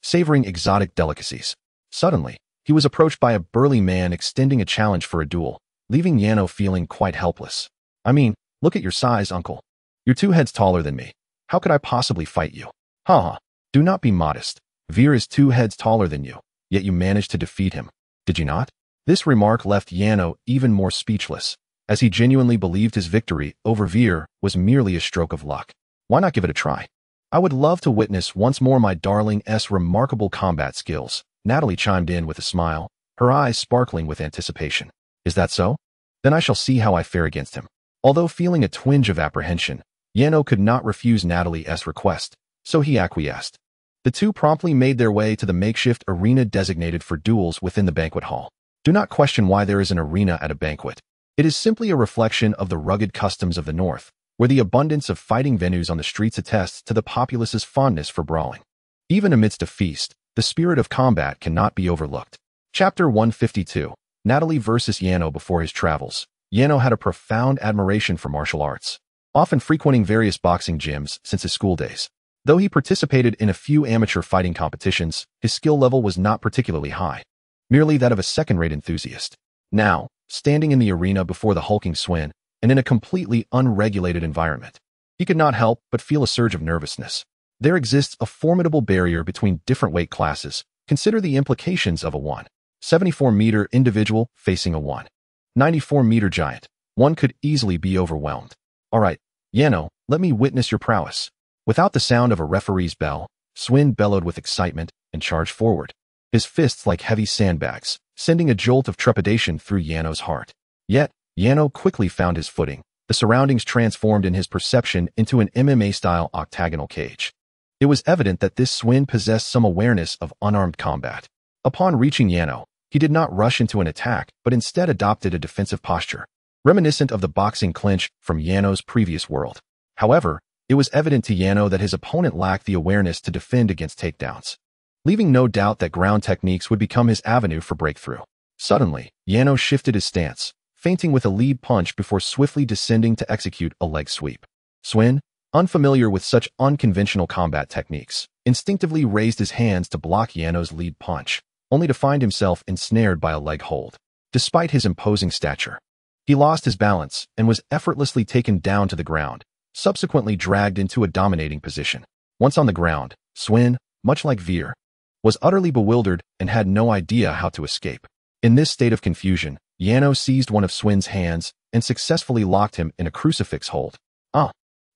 savoring exotic delicacies. Suddenly, he was approached by a burly man extending a challenge for a duel, leaving Yano feeling quite helpless. I mean, look at your size, uncle. You're 2 heads taller than me. How could I possibly fight you? Haha, do not be modest. Veer is 2 heads taller than you, yet you managed to defeat him. Did you not? This remark left Yano even more speechless, as he genuinely believed his victory over Veer was merely a stroke of luck. Why not give it a try? I would love to witness once more my darling's remarkable combat skills. Natalie chimed in with a smile, her eyes sparkling with anticipation. Is that so? Then I shall see how I fare against him. Although feeling a twinge of apprehension, Yano could not refuse Natalie's request, so he acquiesced. The 2 promptly made their way to the makeshift arena designated for duels within the banquet hall. Do not question why there is an arena at a banquet. It is simply a reflection of the rugged customs of the North, where the abundance of fighting venues on the streets attests to the populace's fondness for brawling. Even amidst a feast, the spirit of combat cannot be overlooked. Chapter 152. Natalie versus Yano. Before his travels, Yano had a profound admiration for martial arts, often frequenting various boxing gyms since his school days. Though he participated in a few amateur fighting competitions, his skill level was not particularly high, merely that of a second-rate enthusiast. Now, standing in the arena before the hulking Swin, and in a completely unregulated environment, he could not help but feel a surge of nervousness. There exists a formidable barrier between different weight classes. Consider the implications of a 174-meter individual facing a 194-meter giant. One could easily be overwhelmed. All right, Yano, let me witness your prowess. Without the sound of a referee's bell, Swin bellowed with excitement and charged forward, his fists like heavy sandbags, sending a jolt of trepidation through Yano's heart. Yet, Yano quickly found his footing. The surroundings transformed in his perception into an MMA-style octagonal cage. It was evident that this Swin possessed some awareness of unarmed combat. Upon reaching Yano, he did not rush into an attack, but instead adopted a defensive posture, reminiscent of the boxing clinch from Yano's previous world. However, it was evident to Yano that his opponent lacked the awareness to defend against takedowns, leaving no doubt that ground techniques would become his avenue for breakthrough. Suddenly, Yano shifted his stance, feinting with a lead punch before swiftly descending to execute a leg sweep. Swin, unfamiliar with such unconventional combat techniques, instinctively raised his hands to block Yano's lead punch, only to find himself ensnared by a leg hold. Despite his imposing stature, He lost his balance and was effortlessly taken down to the ground, subsequently dragged into a dominating position. Once on the ground, Swin, much like Veer, was utterly bewildered and had no idea how to escape. In this state of confusion, Yano seized one of Swin's hands and successfully locked him in a crucifix hold. "Ah,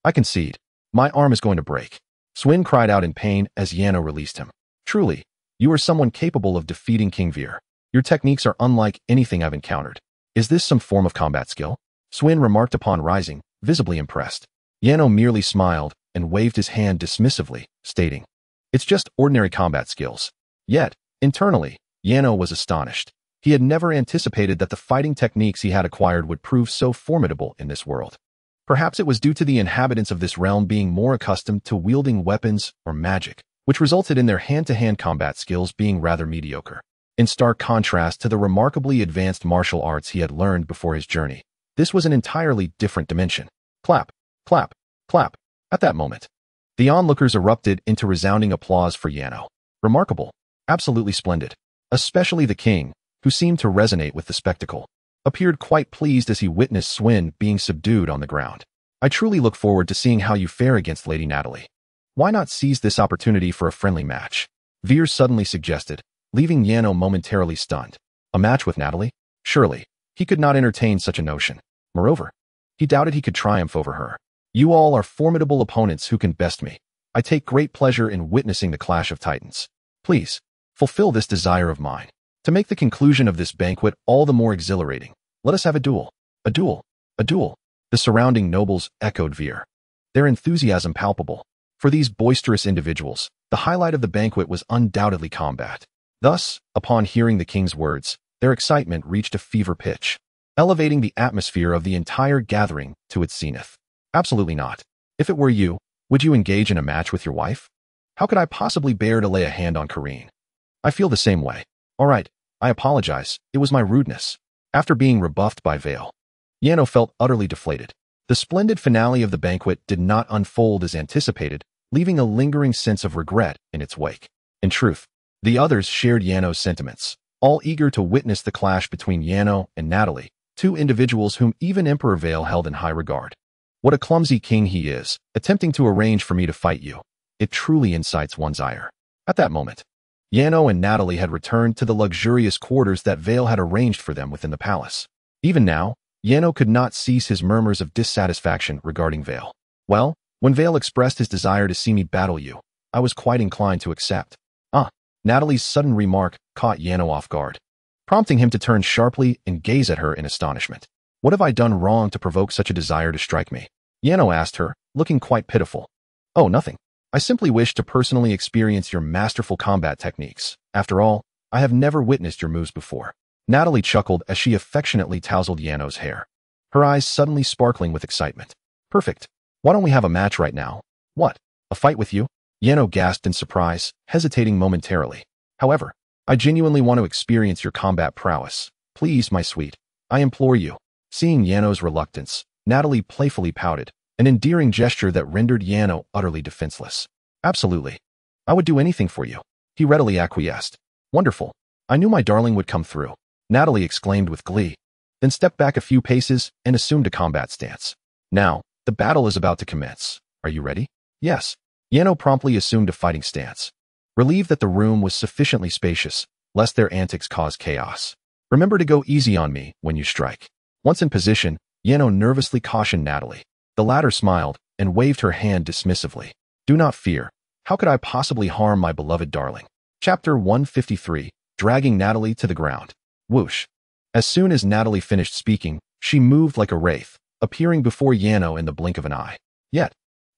I concede. My arm is going to break." Swin cried out in pain as Yano released him. "Truly, you are someone capable of defeating King Veer. Your techniques are unlike anything I've encountered. Is this some form of combat skill?" Swin remarked upon rising, visibly impressed. Yano merely smiled and waved his hand dismissively, stating, "It's just ordinary combat skills." Yet, internally, Yano was astonished. He had never anticipated that the fighting techniques he had acquired would prove so formidable in this world. Perhaps it was due to the inhabitants of this realm being more accustomed to wielding weapons or magic, which resulted in their hand-to-hand combat skills being rather mediocre. In stark contrast to the remarkably advanced martial arts he had learned before his journey, this was an entirely different dimension. Clap, clap, clap. At that moment, the onlookers erupted into resounding applause for Yano. Remarkable, absolutely splendid. Especially the king, who seemed to resonate with the spectacle, appeared quite pleased as he witnessed Swin being subdued on the ground. "I truly look forward to seeing how you fare against Lady Natalie. Why not seize this opportunity for a friendly match?" Veer suddenly suggested, leaving Yano momentarily stunned. A match with Natalie? Surely, he could not entertain such a notion. Moreover, he doubted he could triumph over her. "You all are formidable opponents who can best me. I take great pleasure in witnessing the clash of titans. Please, fulfill this desire of mine. To make the conclusion of this banquet all the more exhilarating, let us have a duel. A duel. A duel." The surrounding nobles echoed Veer, their enthusiasm palpable. For these boisterous individuals, the highlight of the banquet was undoubtedly combat. Thus, upon hearing the king's words, their excitement reached a fever pitch, elevating the atmosphere of the entire gathering to its zenith. "Absolutely not. If it were you, would you engage in a match with your wife? How could I possibly bear to lay a hand on Kareen? I feel the same way. All right, I apologize, it was my rudeness." After being rebuffed by Vale, Yano felt utterly deflated. The splendid finale of the banquet did not unfold as anticipated, leaving a lingering sense of regret in its wake. In truth, the others shared Yano's sentiments, all eager to witness the clash between Yano and Natalie, two individuals whom even Emperor Vale held in high regard. "What a clumsy king he is, attempting to arrange for me to fight you. It truly incites one's ire." At that moment, Yano and Natalie had returned to the luxurious quarters that Vale had arranged for them within the palace. Even now, Yano could not cease his murmurs of dissatisfaction regarding Vale. "Well, when Vale expressed his desire to see me battle you, I was quite inclined to accept." Natalie's sudden remark caught Yano off guard, prompting him to turn sharply and gaze at her in astonishment. "What have I done wrong to provoke such a desire to strike me?" Yano asked her, looking quite pitiful. "Oh, nothing. I simply wish to personally experience your masterful combat techniques. After all, I have never witnessed your moves before." Natalie chuckled as she affectionately tousled Yano's hair, her eyes suddenly sparkling with excitement. "Perfect. Why don't we have a match right now?" "What? A fight with you?" Yano gasped in surprise, hesitating momentarily. "However, I genuinely want to experience your combat prowess. Please, my sweet, I implore you." Seeing Yano's reluctance, Natalie playfully pouted, an endearing gesture that rendered Yano utterly defenseless. "Absolutely. I would do anything for you." He readily acquiesced. "Wonderful. I knew my darling would come through," Natalie exclaimed with glee, then stepped back a few paces and assumed a combat stance. "Now, the battle is about to commence. Are you ready?" "Yes." Yano promptly assumed a fighting stance, relieved that the room was sufficiently spacious, lest their antics cause chaos. "Remember to go easy on me when you strike." Once in position, Yano nervously cautioned Natalie. The latter smiled and waved her hand dismissively. "Do not fear. How could I possibly harm my beloved darling?" Chapter 153, Dragging Natalie to the Ground. Whoosh. As soon as Natalie finished speaking, she moved like a wraith, appearing before Yano in the blink of an eye. Yet,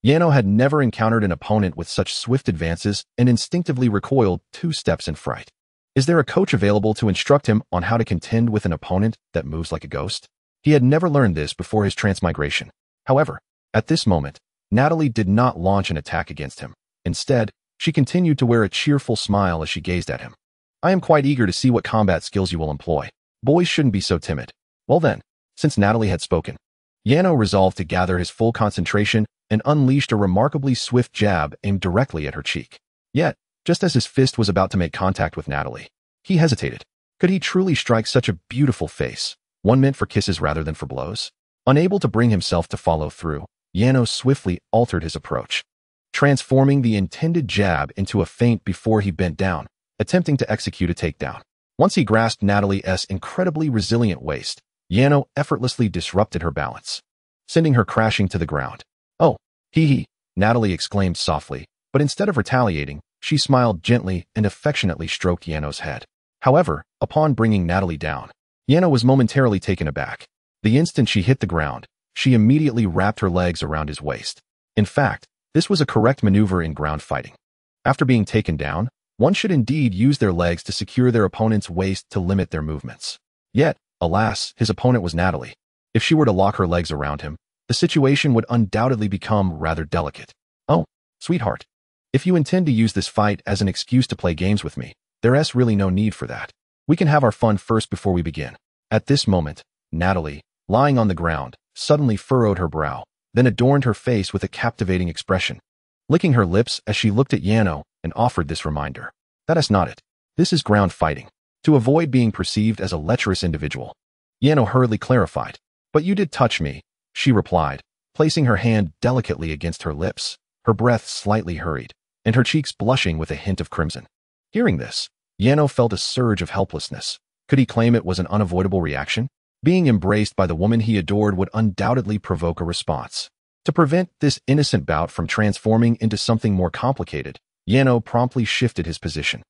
Yano had never encountered an opponent with such swift advances and instinctively recoiled 2 steps in fright. Is there a coach available to instruct him on how to contend with an opponent that moves like a ghost? He had never learned this before his transmigration. However, at this moment, Natalie did not launch an attack against him. Instead, she continued to wear a cheerful smile as she gazed at him. "I am quite eager to see what combat skills you will employ. Boys shouldn't be so timid." Well then, since Natalie had spoken, Yano resolved to gather his full concentration and unleashed a remarkably swift jab aimed directly at her cheek. Yet, just as his fist was about to make contact with Natalie, he hesitated. Could he truly strike such a beautiful face, One meant for kisses rather than for blows? Unable to bring himself to follow through, Janos swiftly altered his approach, transforming the intended jab into a feint before he bent down, attempting to execute a takedown. Once he grasped Natalie's incredibly resilient waist, Yano effortlessly disrupted her balance, sending her crashing to the ground. "Oh, hee," Natalie exclaimed softly, but instead of retaliating, she smiled gently and affectionately stroked Yano's head. However, upon bringing Natalie down, Yano was momentarily taken aback. The instant she hit the ground, she immediately wrapped her legs around his waist. In fact, this was a correct maneuver in ground fighting. After being taken down, one should indeed use their legs to secure their opponent's waist to limit their movements. Yet, alas, his opponent was Natalie. If she were to lock her legs around him, the situation would undoubtedly become rather delicate. "Oh, sweetheart, if you intend to use this fight as an excuse to play games with me, there's really no need for that. We can have our fun first before we begin." At this moment, Natalie, lying on the ground, suddenly furrowed her brow, then adorned her face with a captivating expression, licking her lips as she looked at Yano and offered this reminder. "That is not it. This is ground fighting. To avoid being perceived as a lecherous individual." Yano hurriedly clarified. "But you did touch me," she replied, placing her hand delicately against her lips, her breath slightly hurried, and her cheeks blushing with a hint of crimson. Hearing this, Yano felt a surge of helplessness. Could he claim it was an unavoidable reaction? Being embraced by the woman he adored would undoubtedly provoke a response. To prevent this innocent bout from transforming into something more complicated, Yano promptly shifted his position,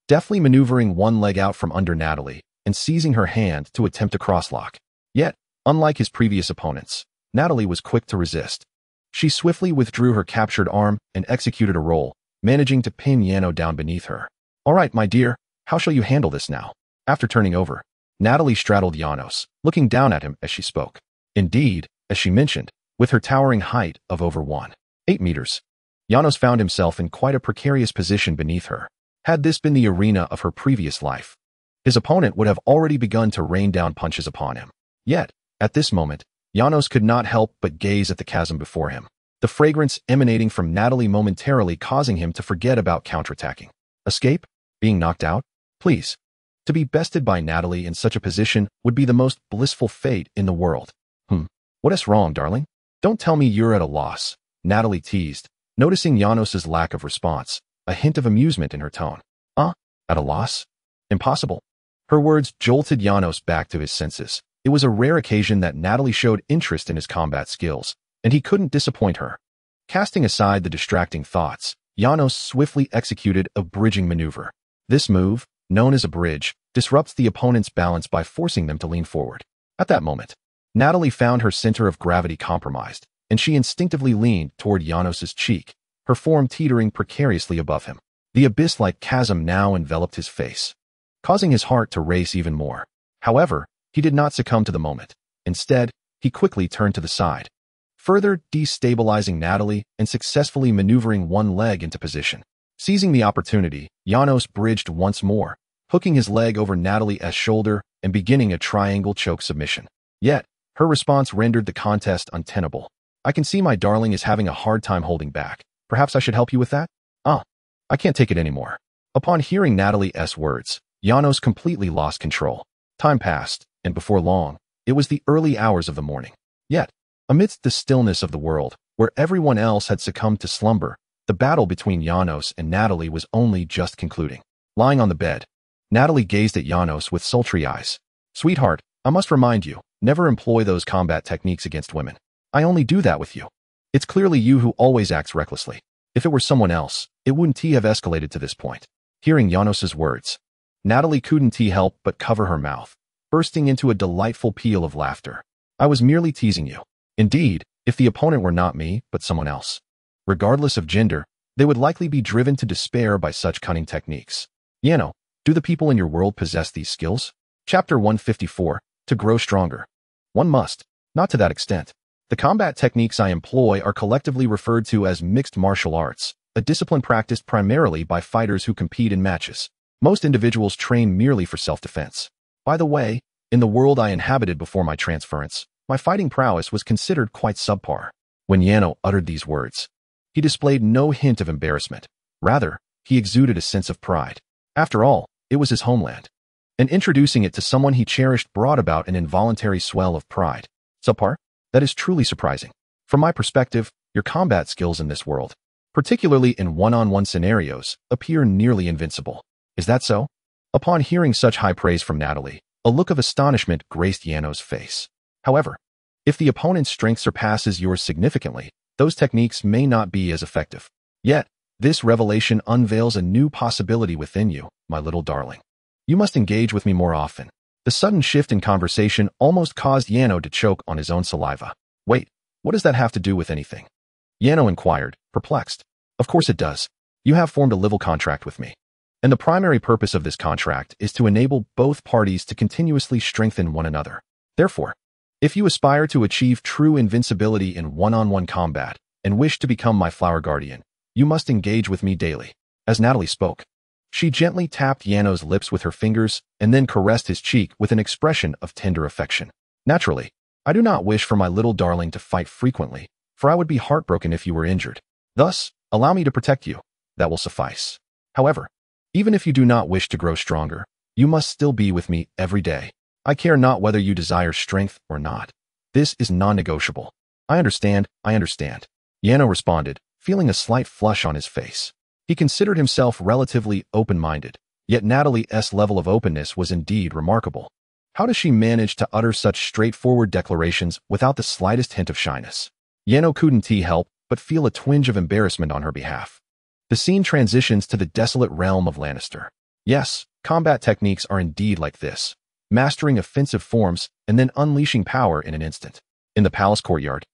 deftly maneuvering one leg out from under Natalie and seizing her hand to attempt a crosslock. Yet, unlike his previous opponents, Natalie was quick to resist. She swiftly withdrew her captured arm and executed a roll, managing to pin Yano down beneath her. "All right, my dear, how shall you handle this now?" After turning over, Natalie straddled Janos, looking down at him as she spoke. Indeed, as she mentioned, with her towering height of over 1.8 meters, Janos found himself in quite a precarious position beneath her. Had this been the arena of her previous life, his opponent would have already begun to rain down punches upon him. Yet, at this moment, Janos could not help but gaze at the chasm before him, the fragrance emanating from Natalie momentarily causing him to forget about counterattacking. Escape? Being knocked out? Please. To be bested by Natalie in such a position would be the most blissful fate in the world. What is wrong, darling? Don't tell me you're at a loss, Natalie teased, noticing Janos's lack of response, a hint of amusement in her tone. At a loss? Impossible. Her words jolted Janos back to his senses. It was a rare occasion that Natalie showed interest in his combat skills, and he couldn't disappoint her. Casting aside the distracting thoughts, Janos swiftly executed a bridging maneuver. This move, known as a bridge, disrupts the opponent's balance by forcing them to lean forward. At that moment, Natalie found her center of gravity compromised, and she instinctively leaned toward Janos's cheek, her form teetering precariously above him. The abyss-like chasm now enveloped his face, causing his heart to race even more. However, he did not succumb to the moment. Instead, he quickly turned to the side, further destabilizing Natalie and successfully maneuvering one leg into position. Seizing the opportunity, Janos bridged once more, hooking his leg over Natalie's shoulder and beginning a triangle choke submission. Yet, her response rendered the contest untenable. "I can see my darling is having a hard time holding back. Perhaps I should help you with that?" I can't take it anymore." Upon hearing Natalie's words, Janos completely lost control. Time passed, and before long, it was the early hours of the morning. Yet, amidst the stillness of the world, where everyone else had succumbed to slumber, the battle between Janos and Natalie was only just concluding. Lying on the bed, Natalie gazed at Janos with sultry eyes. "Sweetheart, I must remind you, never employ those combat techniques against women. I only do that with you. It's clearly you who always acts recklessly. If it were someone else, it wouldn't have escalated to this point." Hearing Janos's words, Natalie couldn't help but cover her mouth, bursting into a delightful peal of laughter. "I was merely teasing you. Indeed, if the opponent were not me, but someone else, regardless of gender, they would likely be driven to despair by such cunning techniques. Yano, do the people in your world possess these skills?" Chapter 154, To Grow Stronger. One must, not to that extent. The combat techniques I employ are collectively referred to as mixed martial arts, a discipline practiced primarily by fighters who compete in matches. Most individuals train merely for self-defense. By the way, in the world I inhabited before my transference, my fighting prowess was considered quite subpar. When Yano uttered these words, he displayed no hint of embarrassment. Rather, he exuded a sense of pride. After all, it was his homeland. and introducing it to someone he cherished brought about an involuntary swell of pride. Subpar? That is truly surprising. From my perspective, your combat skills in this world, particularly in one-on-one scenarios, appear nearly invincible. Is that so? Upon hearing such high praise from Natalie, a look of astonishment graced Yano's face. However, if the opponent's strength surpasses yours significantly, those techniques may not be as effective. Yet, this revelation unveils a new possibility within you, my little darling. You must engage with me more often. The sudden shift in conversation almost caused Yano to choke on his own saliva. Wait, what does that have to do with anything? Yano inquired, perplexed. Of course it does. You have formed a living contract with me. And the primary purpose of this contract is to enable both parties to continuously strengthen one another. Therefore, if you aspire to achieve true invincibility in one-on-one combat and wish to become my flower guardian, you must engage with me daily. As Natalie spoke, she gently tapped Yano's lips with her fingers and then caressed his cheek with an expression of tender affection. Naturally, I do not wish for my little darling to fight frequently, for I would be heartbroken if you were injured. Thus, allow me to protect you. That will suffice. However, even if you do not wish to grow stronger, you must still be with me every day. I care not whether you desire strength or not. This is non-negotiable. I understand. Yano responded, feeling a slight flush on his face. He considered himself relatively open-minded, yet Natalie's level of openness was indeed remarkable. How does she manage to utter such straightforward declarations without the slightest hint of shyness? Yano couldn't help but feel a twinge of embarrassment on her behalf. The scene transitions to the desolate realm of Lannister. Yes, combat techniques are indeed like this, mastering offensive forms and then unleashing power in an instant. In the palace courtyard,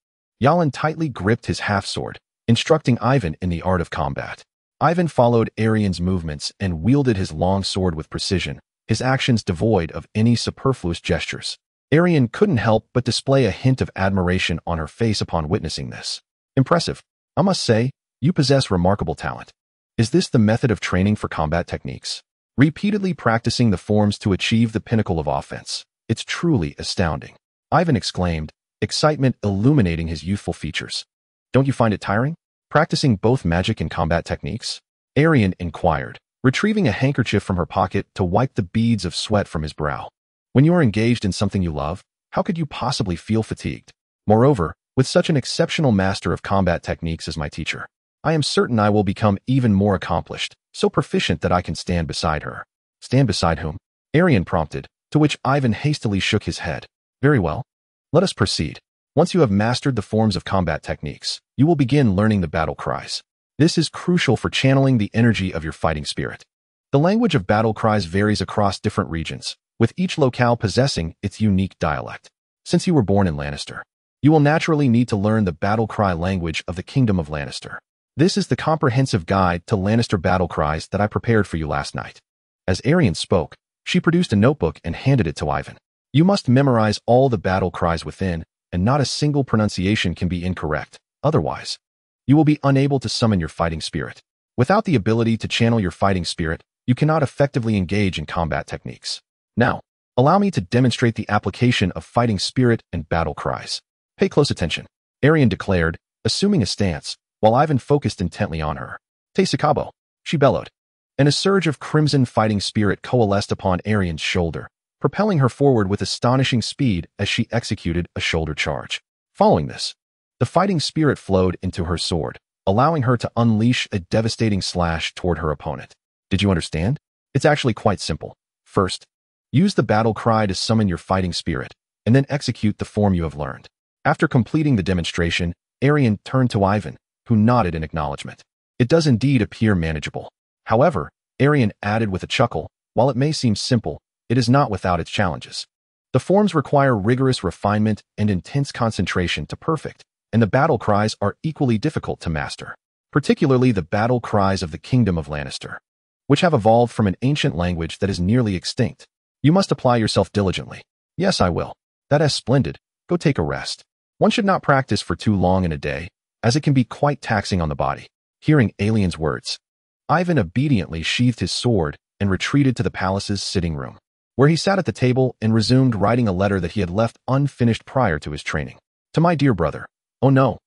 Yalin tightly gripped his half-sword, instructing Ivan in the art of combat. Ivan followed Arian's movements and wielded his long sword with precision, his actions devoid of any superfluous gestures. Arian couldn't help but display a hint of admiration on her face upon witnessing this. Impressive. I must say, you possess remarkable talent. Is this the method of training for combat techniques? Repeatedly practicing the forms to achieve the pinnacle of offense. It's truly astounding. Ivan exclaimed, excitement illuminating his youthful features. Don't you find it tiring? Practicing both magic and combat techniques? Arian inquired, retrieving a handkerchief from her pocket to wipe the beads of sweat from his brow. When you are engaged in something you love, how could you possibly feel fatigued? Moreover, with such an exceptional master of combat techniques as my teacher, I am certain I will become even more accomplished, so proficient that I can stand beside her. Stand beside whom? Arian prompted, to which Ivan hastily shook his head. Very well. Let us proceed. Once you have mastered the forms of combat techniques, you will begin learning the battle cries. This is crucial for channeling the energy of your fighting spirit. The language of battle cries varies across different regions, with each locale possessing its unique dialect. Since you were born in Lannister, you will naturally need to learn the battle cry language of the Kingdom of Lannister. This is the comprehensive guide to Lannister battle cries that I prepared for you last night. As Arian spoke, she produced a notebook and handed it to Ivan. You must memorize all the battle cries within, and not a single pronunciation can be incorrect. Otherwise, you will be unable to summon your fighting spirit. Without the ability to channel your fighting spirit, you cannot effectively engage in combat techniques. Now, allow me to demonstrate the application of fighting spirit and battle cries. Pay close attention, Arian declared, assuming a stance, while Ivan focused intently on her. Te Succubus, she bellowed, and a surge of crimson fighting spirit coalesced upon Arian's shoulder, propelling her forward with astonishing speed as she executed a shoulder charge. Following this, the fighting spirit flowed into her sword, allowing her to unleash a devastating slash toward her opponent. Did you understand? It's actually quite simple. First, use the battle cry to summon your fighting spirit, and then execute the form you have learned. After completing the demonstration, Arian turned to Ivan, who nodded in acknowledgement. It does indeed appear manageable. However, Arian added with a chuckle, while it may seem simple, it is not without its challenges. The forms require rigorous refinement and intense concentration to perfect, and the battle cries are equally difficult to master, particularly the battle cries of the Kingdom of Lannister, which have evolved from an ancient language that is nearly extinct. You must apply yourself diligently. Yes, I will. That is splendid. Go take a rest. One should not practice for too long in a day, as it can be quite taxing on the body. Hearing Alien's words, Ivan obediently sheathed his sword and retreated to the palace's sitting room, where he sat at the table and resumed writing a letter that he had left unfinished prior to his training. To my dear brother. Oh no,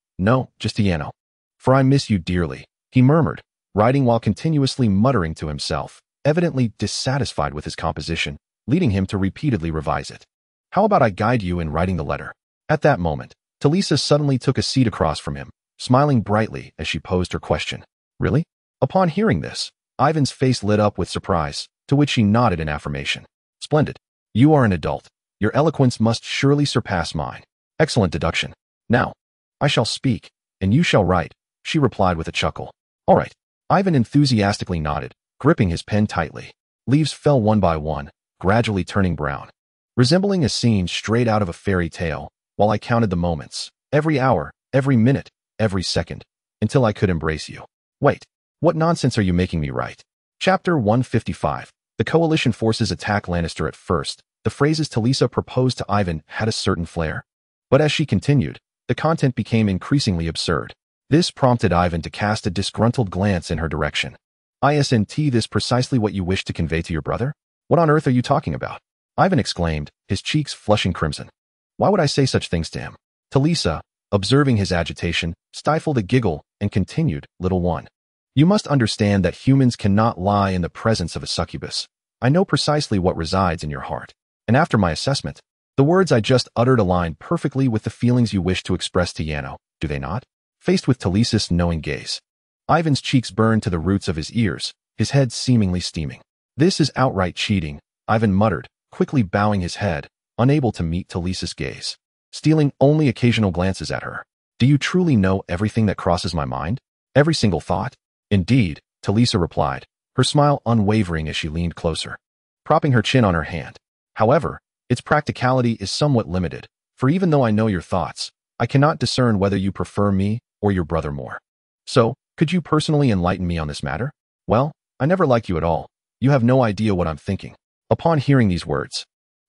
just to Yano. For I miss you dearly, he murmured, writing while continuously muttering to himself, evidently dissatisfied with his composition. leading him to repeatedly revise it. How about I guide you in writing the letter? At that moment, Talisa suddenly took a seat across from him, smiling brightly as she posed her question. Really? Upon hearing this, Ivan's face lit up with surprise, to which she nodded in affirmation. Splendid. You are an adult. Your eloquence must surely surpass mine. Excellent deduction. Now, I shall speak, and you shall write, she replied with a chuckle. All right. Ivan enthusiastically nodded, gripping his pen tightly. Leaves fell one by one, gradually turning brown, resembling a scene straight out of a fairy tale, while I counted the moments, every hour, every minute, every second, until I could embrace you. Wait, what nonsense are you making me write? Chapter 155. The coalition forces attack Lannister. At first, the phrases Talisa proposed to Ivan had a certain flair. But as she continued, the content became increasingly absurd. This prompted Ivan to cast a disgruntled glance in her direction. Isn't this precisely what you wish to convey to your brother? What on earth are you talking about? Ivan exclaimed, his cheeks flushing crimson. Why would I say such things to him? Talisa, observing his agitation, stifled a giggle and continued, Little one. You must understand that humans cannot lie in the presence of a succubus. I know precisely what resides in your heart. And after my assessment, the words I just uttered align perfectly with the feelings you wish to express to Yano, do they not? Faced with Talisa's knowing gaze, Ivan's cheeks burned to the roots of his ears, his head seemingly steaming. This is outright cheating, Ivan muttered, quickly bowing his head, unable to meet Talisa's gaze, stealing only occasional glances at her. Do you truly know everything that crosses my mind? Every single thought? Indeed, Talisa replied, her smile unwavering as she leaned closer, propping her chin on her hand. However, its practicality is somewhat limited, for even though I know your thoughts, I cannot discern whether you prefer me or your brother more. So, could you personally enlighten me on this matter? Well, I never liked you at all. You have no idea what I'm thinking. Upon hearing these words,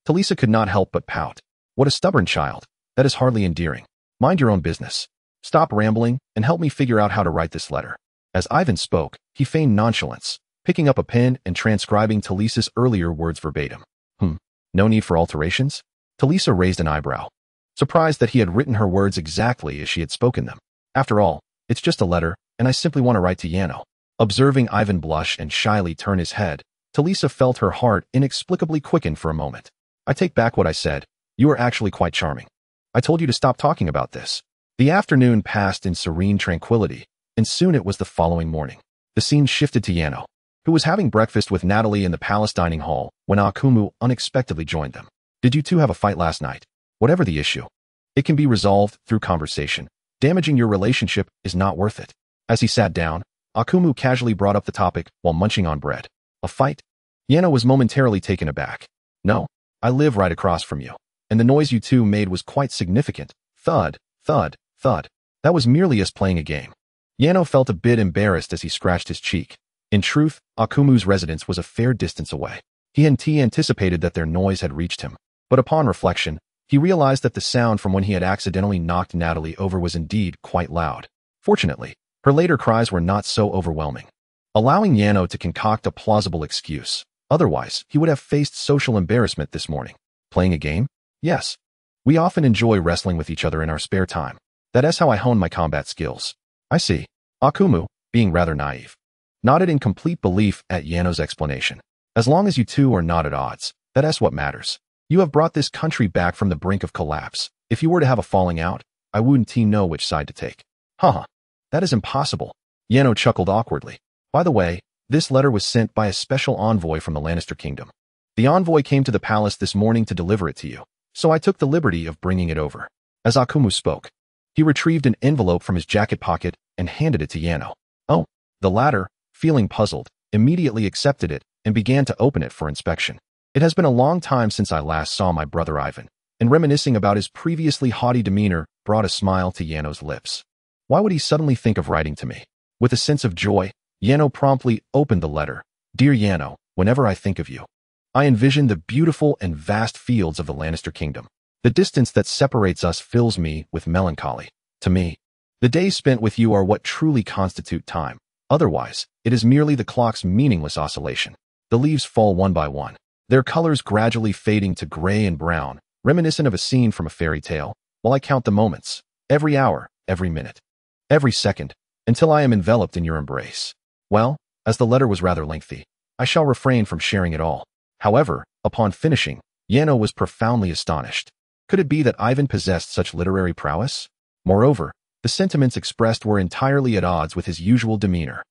Talisa could not help but pout. What a stubborn child. That is hardly endearing. Mind your own business. Stop rambling and help me figure out how to write this letter. As Ivan spoke, he feigned nonchalance, picking up a pen and transcribing Talisa's earlier words verbatim. No need for alterations? Talisa raised an eyebrow, surprised that he had written her words exactly as she had spoken them. After all, it's just a letter, and I simply want to write to Yano. Observing Ivan blush and shyly turn his head, Talisa felt her heart inexplicably quicken for a moment. I take back what I said. You are actually quite charming. I told you to stop talking about this. The afternoon passed in serene tranquility, and soon it was the following morning. The scene shifted to Yano, who was having breakfast with Natalia in the palace dining hall when Akumu unexpectedly joined them. Did you two have a fight last night? Whatever the issue, it can be resolved through conversation. Damaging your relationship is not worth it. As he sat down, Akumu casually brought up the topic while munching on bread. A fight? Yano was momentarily taken aback. No, I live right across from you, and the noise you two made was quite significant. Thud, thud, thud. That was merely us playing a game. Yano felt a bit embarrassed as he scratched his cheek. In truth, Akumu's residence was a fair distance away. He anticipated that their noise had reached him, but upon reflection, he realized that the sound from when he had accidentally knocked Natalie over was indeed quite loud. Fortunately, her later cries were not so overwhelming, allowing Yano to concoct a plausible excuse. Otherwise, he would have faced social embarrassment this morning. Playing a game? Yes. We often enjoy wrestling with each other in our spare time. That is how I hone my combat skills. I see. Akumu, being rather naive, nodded in complete belief at Yano's explanation. As long as you two are not at odds, that is what matters. You have brought this country back from the brink of collapse. If you were to have a falling out, I wouldn't know which side to take. Haha. That is impossible. Yano chuckled awkwardly. By the way, this letter was sent by a special envoy from the Lannister kingdom. The envoy came to the palace this morning to deliver it to you, so I took the liberty of bringing it over. As Akumu spoke, he retrieved an envelope from his jacket pocket and handed it to Yano. Oh, the latter, feeling puzzled, immediately accepted it and began to open it for inspection. It has been a long time since I last saw my brother Ivan, and reminiscing about his previously haughty demeanor brought a smile to Yano's lips. Why would he suddenly think of writing to me? With a sense of joy, Yano promptly opened the letter. Dear Yano, whenever I think of you, I envision the beautiful and vast fields of the Lannister kingdom. The distance that separates us fills me with melancholy. To me, the days spent with you are what truly constitute time. Otherwise, it is merely the clock's meaningless oscillation. The leaves fall one by one, their colors gradually fading to gray and brown, reminiscent of a scene from a fairy tale, while I count the moments, every hour, every minute, every second, until I am enveloped in your embrace. Well, as the letter was rather lengthy, I shall refrain from sharing it all. However, upon finishing, Yano was profoundly astonished. Could it be that Ivan possessed such literary prowess? Moreover, the sentiments expressed were entirely at odds with his usual demeanor.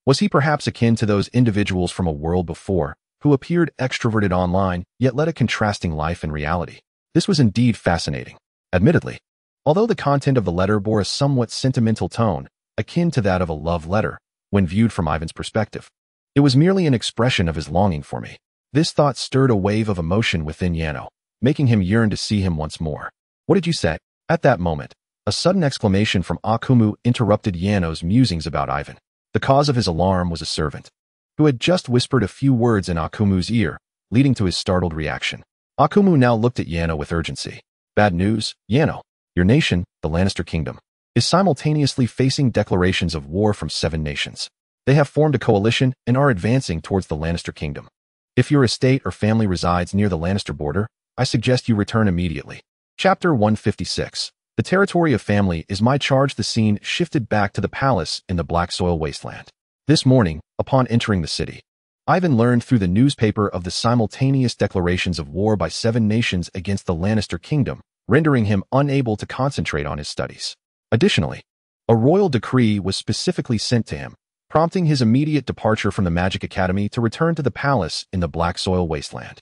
Was he perhaps akin to those individuals from a world before, who appeared extroverted online, yet led a contrasting life in reality? This was indeed fascinating. Admittedly, although the content of the letter bore a somewhat sentimental tone, akin to that of a love letter, when viewed from Ivan's perspective, it was merely an expression of his longing for me. This thought stirred a wave of emotion within Yano, making him yearn to see him once more. What did you say? At that moment, a sudden exclamation from Akumu interrupted Yano's musings about Ivan. The cause of his alarm was a servant, who had just whispered a few words in Akumu's ear, leading to his startled reaction. Akumu now looked at Yano with urgency. Bad news, Yano. Your nation, the Lannister kingdom, is simultaneously facing declarations of war from 7 nations. They have formed a coalition and are advancing towards the Lannister kingdom. If your estate or family resides near the Lannister border, I suggest you return immediately. Chapter 156. The territory of family is my charge. The scene shifted back to the palace in the Black Soil wasteland. This morning, upon entering the city, Ivan learned through the newspaper of the simultaneous declarations of war by 7 nations against the Lannister kingdom, rendering him unable to concentrate on his studies. Additionally, a royal decree was specifically sent to him, prompting his immediate departure from the Magic Academy to return to the palace in the Black Soil wasteland.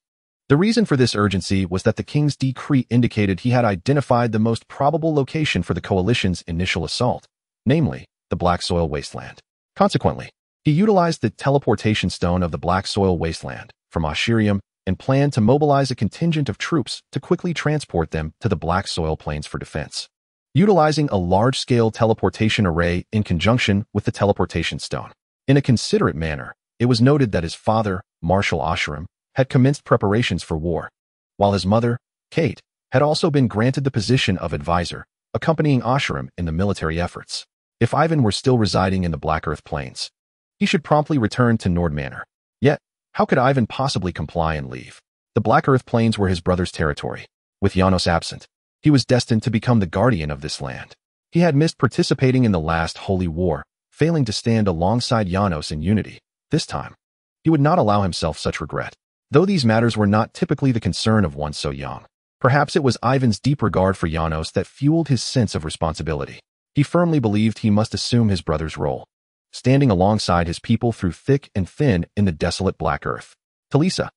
The reason for this urgency was that the king's decree indicated he had identified the most probable location for the coalition's initial assault, namely, the Black Soil wasteland. Consequently, he utilized the teleportation stone of the Black Soil wasteland from Ashirium and planned to mobilize a contingent of troops to quickly transport them to the Black Soil plains for defense. Utilizing a large-scale teleportation array in conjunction with the teleportation stone. In a considerate manner, it was noted that his father, Marshal Ashram, had commenced preparations for war, while his mother, Kate, had also been granted the position of advisor, accompanying Ashram in the military efforts. If Ivan were still residing in the Black Earth Plains, he should promptly return to Nord Manor. Yet, how could Ivan possibly comply and leave? The Black Earth Plains were his brother's territory. With Janos absent, he was destined to become the guardian of this land. He had missed participating in the last Holy War, failing to stand alongside Janos in unity. This time, he would not allow himself such regret. Though these matters were not typically the concern of one so young, perhaps it was Ivan's deep regard for Janos that fueled his sense of responsibility. He firmly believed he must assume his brother's role, standing alongside his people through thick and thin in the desolate Black Earth. Talisa,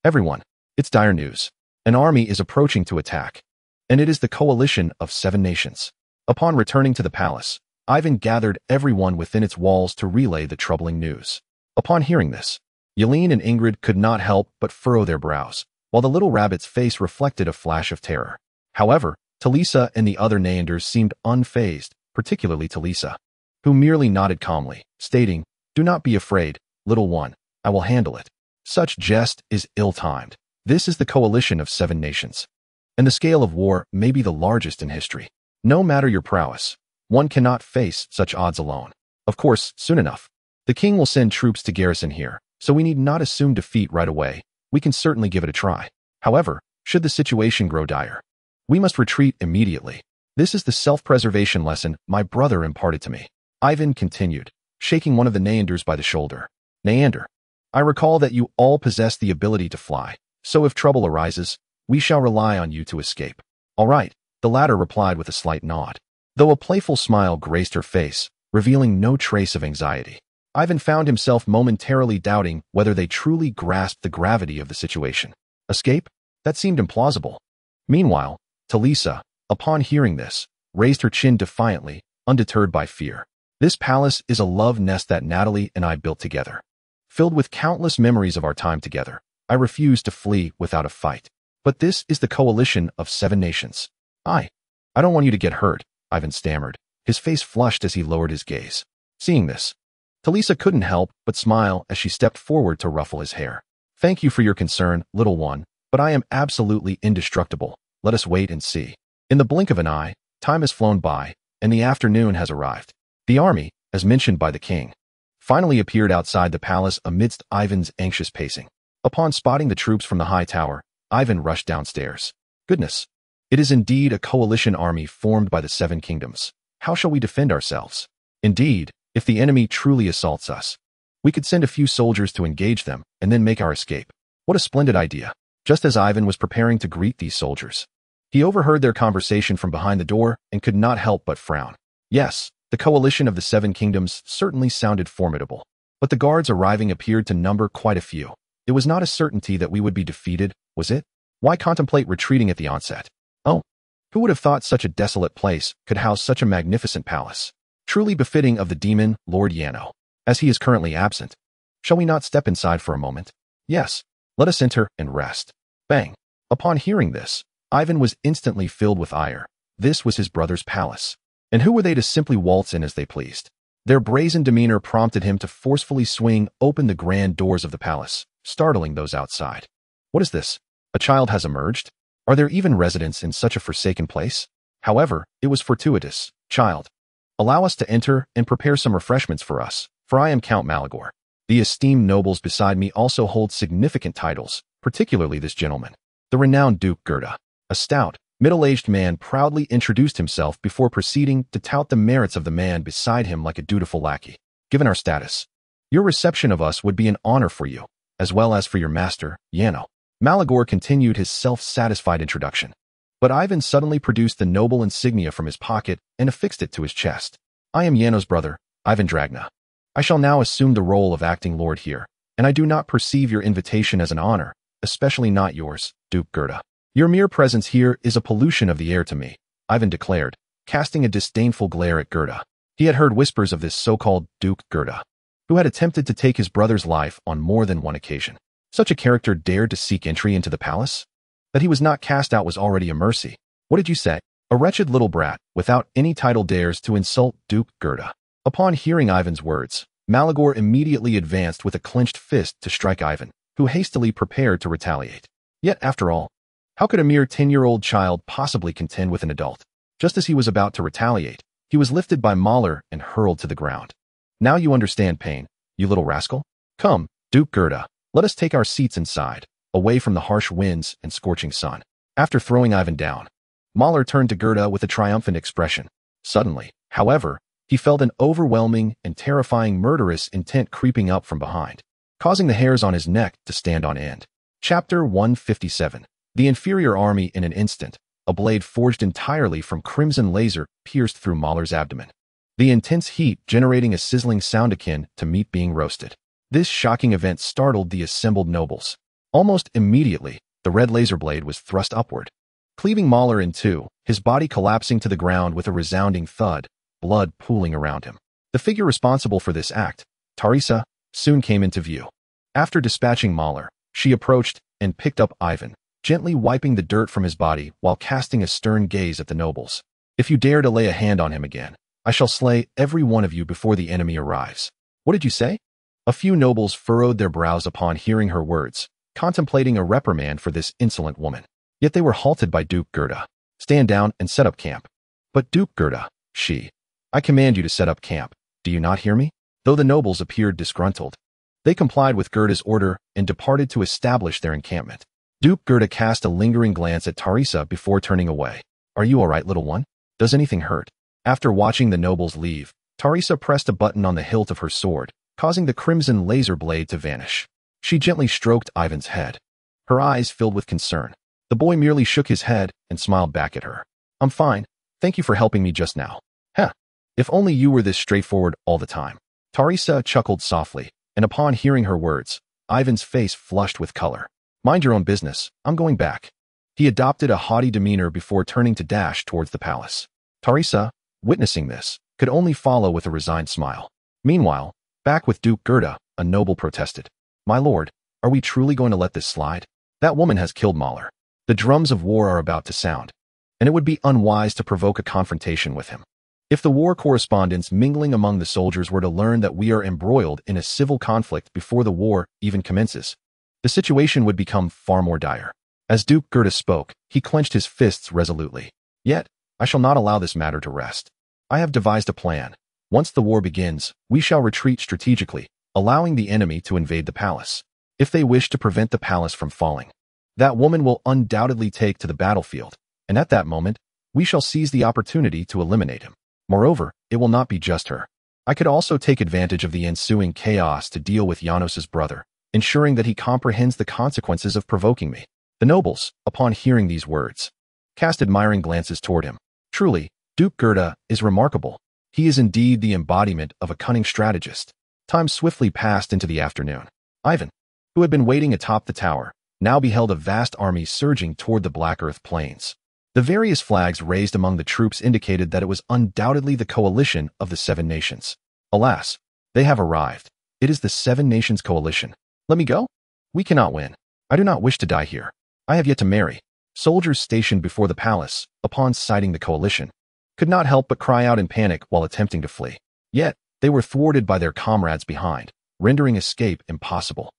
everyone, it's dire news. An army is approaching to attack, and it is the coalition of 7 nations. Upon returning to the palace, Ivan gathered everyone within its walls to relay the troubling news. Upon hearing this, Yelene and Ingrid could not help but furrow their brows, while the little rabbit's face reflected a flash of terror. However, Talisa and the other Neanders seemed unfazed, particularly Talisa, who merely nodded calmly, stating, "Do not be afraid, little one, I will handle it." Such jest is ill-timed. This is the coalition of 7 nations, and the scale of war may be the largest in history. No matter your prowess, one cannot face such odds alone. Of course, soon enough, the king will send troops to garrison here, so we need not assume defeat right away. We can certainly give it a try. However, should the situation grow dire, we must retreat immediately. This is the self-preservation lesson my brother imparted to me. Ivan continued, shaking one of the Neanders by the shoulder. "Neander, I recall that you all possess the ability to fly, so if trouble arises, we shall rely on you to escape." "All right," the latter replied with a slight nod, though a playful smile graced her face, revealing no trace of anxiety. Ivan found himself momentarily doubting whether they truly grasped the gravity of the situation. Escape? That seemed implausible. Meanwhile, Talisa, upon hearing this, raised her chin defiantly, undeterred by fear. "This palace is a love nest that Natalie and I built together. Filled with countless memories of our time together, I refuse to flee without a fight. But this is the coalition of 7 nations. I don't want you to get hurt," Ivan stammered, his face flushed as he lowered his gaze. Seeing this, Talisa couldn't help but smile as she stepped forward to ruffle his hair. "Thank you for your concern, little one, but I am absolutely indestructible. Let us wait and see." In the blink of an eye, time has flown by, and the afternoon has arrived. The army, as mentioned by the king, finally appeared outside the palace amidst Ivan's anxious pacing. Upon spotting the troops from the high tower, Ivan rushed downstairs. "Goodness, it is indeed a coalition army formed by the 7 kingdoms. How shall we defend ourselves? Indeed, if the enemy truly assaults us, we could send a few soldiers to engage them and then make our escape." What a splendid idea. Just as Ivan was preparing to greet these soldiers, he overheard their conversation from behind the door and could not help but frown. Yes, the coalition of the Seven Kingdoms certainly sounded formidable, but the guards arriving appeared to number quite a few. It was not a certainty that we would be defeated, was it? Why contemplate retreating at the onset? Oh, who would have thought such a desolate place could house such a magnificent palace, truly befitting of the demon, Lord Yano, as he is currently absent. Shall we not step inside for a moment? Yes, let us enter and rest. Bang! Upon hearing this, Ivan was instantly filled with ire. This was his brother's palace. And who were they to simply waltz in as they pleased? Their brazen demeanor prompted him to forcefully swing open the grand doors of the palace, startling those outside. What is this? A child has emerged? Are there even residents in such a forsaken place? However, it was fortuitous. Child, allow us to enter and prepare some refreshments for us, for I am Count Malagor. The esteemed nobles beside me also hold significant titles, particularly this gentleman, the renowned Duke Gerda. A stout, middle-aged man proudly introduced himself before proceeding to tout the merits of the man beside him like a dutiful lackey. Given our status, your reception of us would be an honor for you, as well as for your master, Yano. Malagor continued his self-satisfied introduction. But Ivan suddenly produced the noble insignia from his pocket and affixed it to his chest. I am Yano's brother, Ivan Dragna. I shall now assume the role of acting lord here, and I do not perceive your invitation as an honor, especially not yours, Duke Gerda. Your mere presence here is a pollution of the air to me, Ivan declared, casting a disdainful glare at Gerda. He had heard whispers of this so-called Duke Gerda, who had attempted to take his brother's life on more than one occasion. Such a character dared to seek entry into the palace? That he was not cast out was already a mercy. What did you say? A wretched little brat, without any title, dares to insult Duke Gerda. Upon hearing Ivan's words, Malagor immediately advanced with a clenched fist to strike Ivan, who hastily prepared to retaliate. Yet, after all, how could a mere 10-year-old child possibly contend with an adult? Just as he was about to retaliate, he was lifted by Mahler and hurled to the ground. Now you understand pain, you little rascal? Come, Duke Gerda, let us take our seats inside, away from the harsh winds and scorching sun. After throwing Ivan down, Mahler turned to Gerda with a triumphant expression. Suddenly, however, he felt an overwhelming and terrifying murderous intent creeping up from behind, causing the hairs on his neck to stand on end. Chapter 157. The inferior army in an instant. A blade forged entirely from crimson laser pierced through Mahler's abdomen, the intense heat generating a sizzling sound akin to meat being roasted. This shocking event startled the assembled nobles. Almost immediately, the red laser blade was thrust upward, cleaving Mahler in two, his body collapsing to the ground with a resounding thud, blood pooling around him. The figure responsible for this act, Teresa, soon came into view. After dispatching Mahler, she approached and picked up Ivan, gently wiping the dirt from his body while casting a stern gaze at the nobles. If you dare to lay a hand on him again, I shall slay every one of you before the enemy arrives. What did you say? A few nobles furrowed their brows upon hearing her words, contemplating a reprimand for this insolent woman. Yet they were halted by Duke Gerda. Stand down and set up camp. But Duke Gerda, I command you to set up camp. Do you not hear me? Though the nobles appeared disgruntled, they complied with Gerda's order and departed to establish their encampment. Duke Gerda cast a lingering glance at Teresa before turning away. Are you all right, little one? Does anything hurt? After watching the nobles leave, Teresa pressed a button on the hilt of her sword, causing the crimson laser blade to vanish. She gently stroked Ivan's head. Her eyes filled with concern. The boy merely shook his head and smiled back at her. I'm fine. Thank you for helping me just now. Heh. If only you were this straightforward all the time. Teresa chuckled softly, and upon hearing her words, Ivan's face flushed with color. Mind your own business. I'm going back. He adopted a haughty demeanor before turning to dash towards the palace. Teresa, witnessing this, could only follow with a resigned smile. Meanwhile, back with Duke Gerda, a noble protested. My lord, are we truly going to let this slide? That woman has killed Mahler. The drums of war are about to sound, and it would be unwise to provoke a confrontation with him. If the war correspondents mingling among the soldiers were to learn that we are embroiled in a civil conflict before the war even commences, the situation would become far more dire. As Duke Gerda spoke, he clenched his fists resolutely. Yet, I shall not allow this matter to rest. I have devised a plan. Once the war begins, we shall retreat strategically, allowing the enemy to invade the palace. If they wish to prevent the palace from falling, that woman will undoubtedly take to the battlefield, and at that moment, we shall seize the opportunity to eliminate him. Moreover, it will not be just her. I could also take advantage of the ensuing chaos to deal with Janos's brother, ensuring that he comprehends the consequences of provoking me. The nobles, upon hearing these words, cast admiring glances toward him. Truly, Duke Gerda is remarkable. He is indeed the embodiment of a cunning strategist. Time swiftly passed into the afternoon. Ivan, who had been waiting atop the tower, now beheld a vast army surging toward the Black Earth plains. The various flags raised among the troops indicated that it was undoubtedly the coalition of the Seven Nations. Alas, they have arrived. It is the Seven Nations coalition. Let me go? We cannot win. I do not wish to die here. I have yet to marry. Soldiers stationed before the palace, upon sighting the coalition, could not help but cry out in panic while attempting to flee. Yet, they were thwarted by their comrades behind, rendering escape impossible.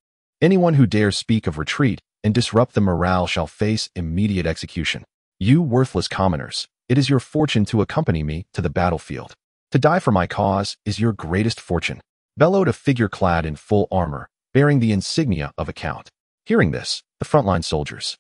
Anyone who dares speak of retreat and disrupt the morale shall face immediate execution. You worthless commoners, it is your fortune to accompany me to the battlefield. To die for my cause is your greatest fortune, bellowed a figure clad in full armor, bearing the insignia of a count. Hearing this, the frontline soldiers,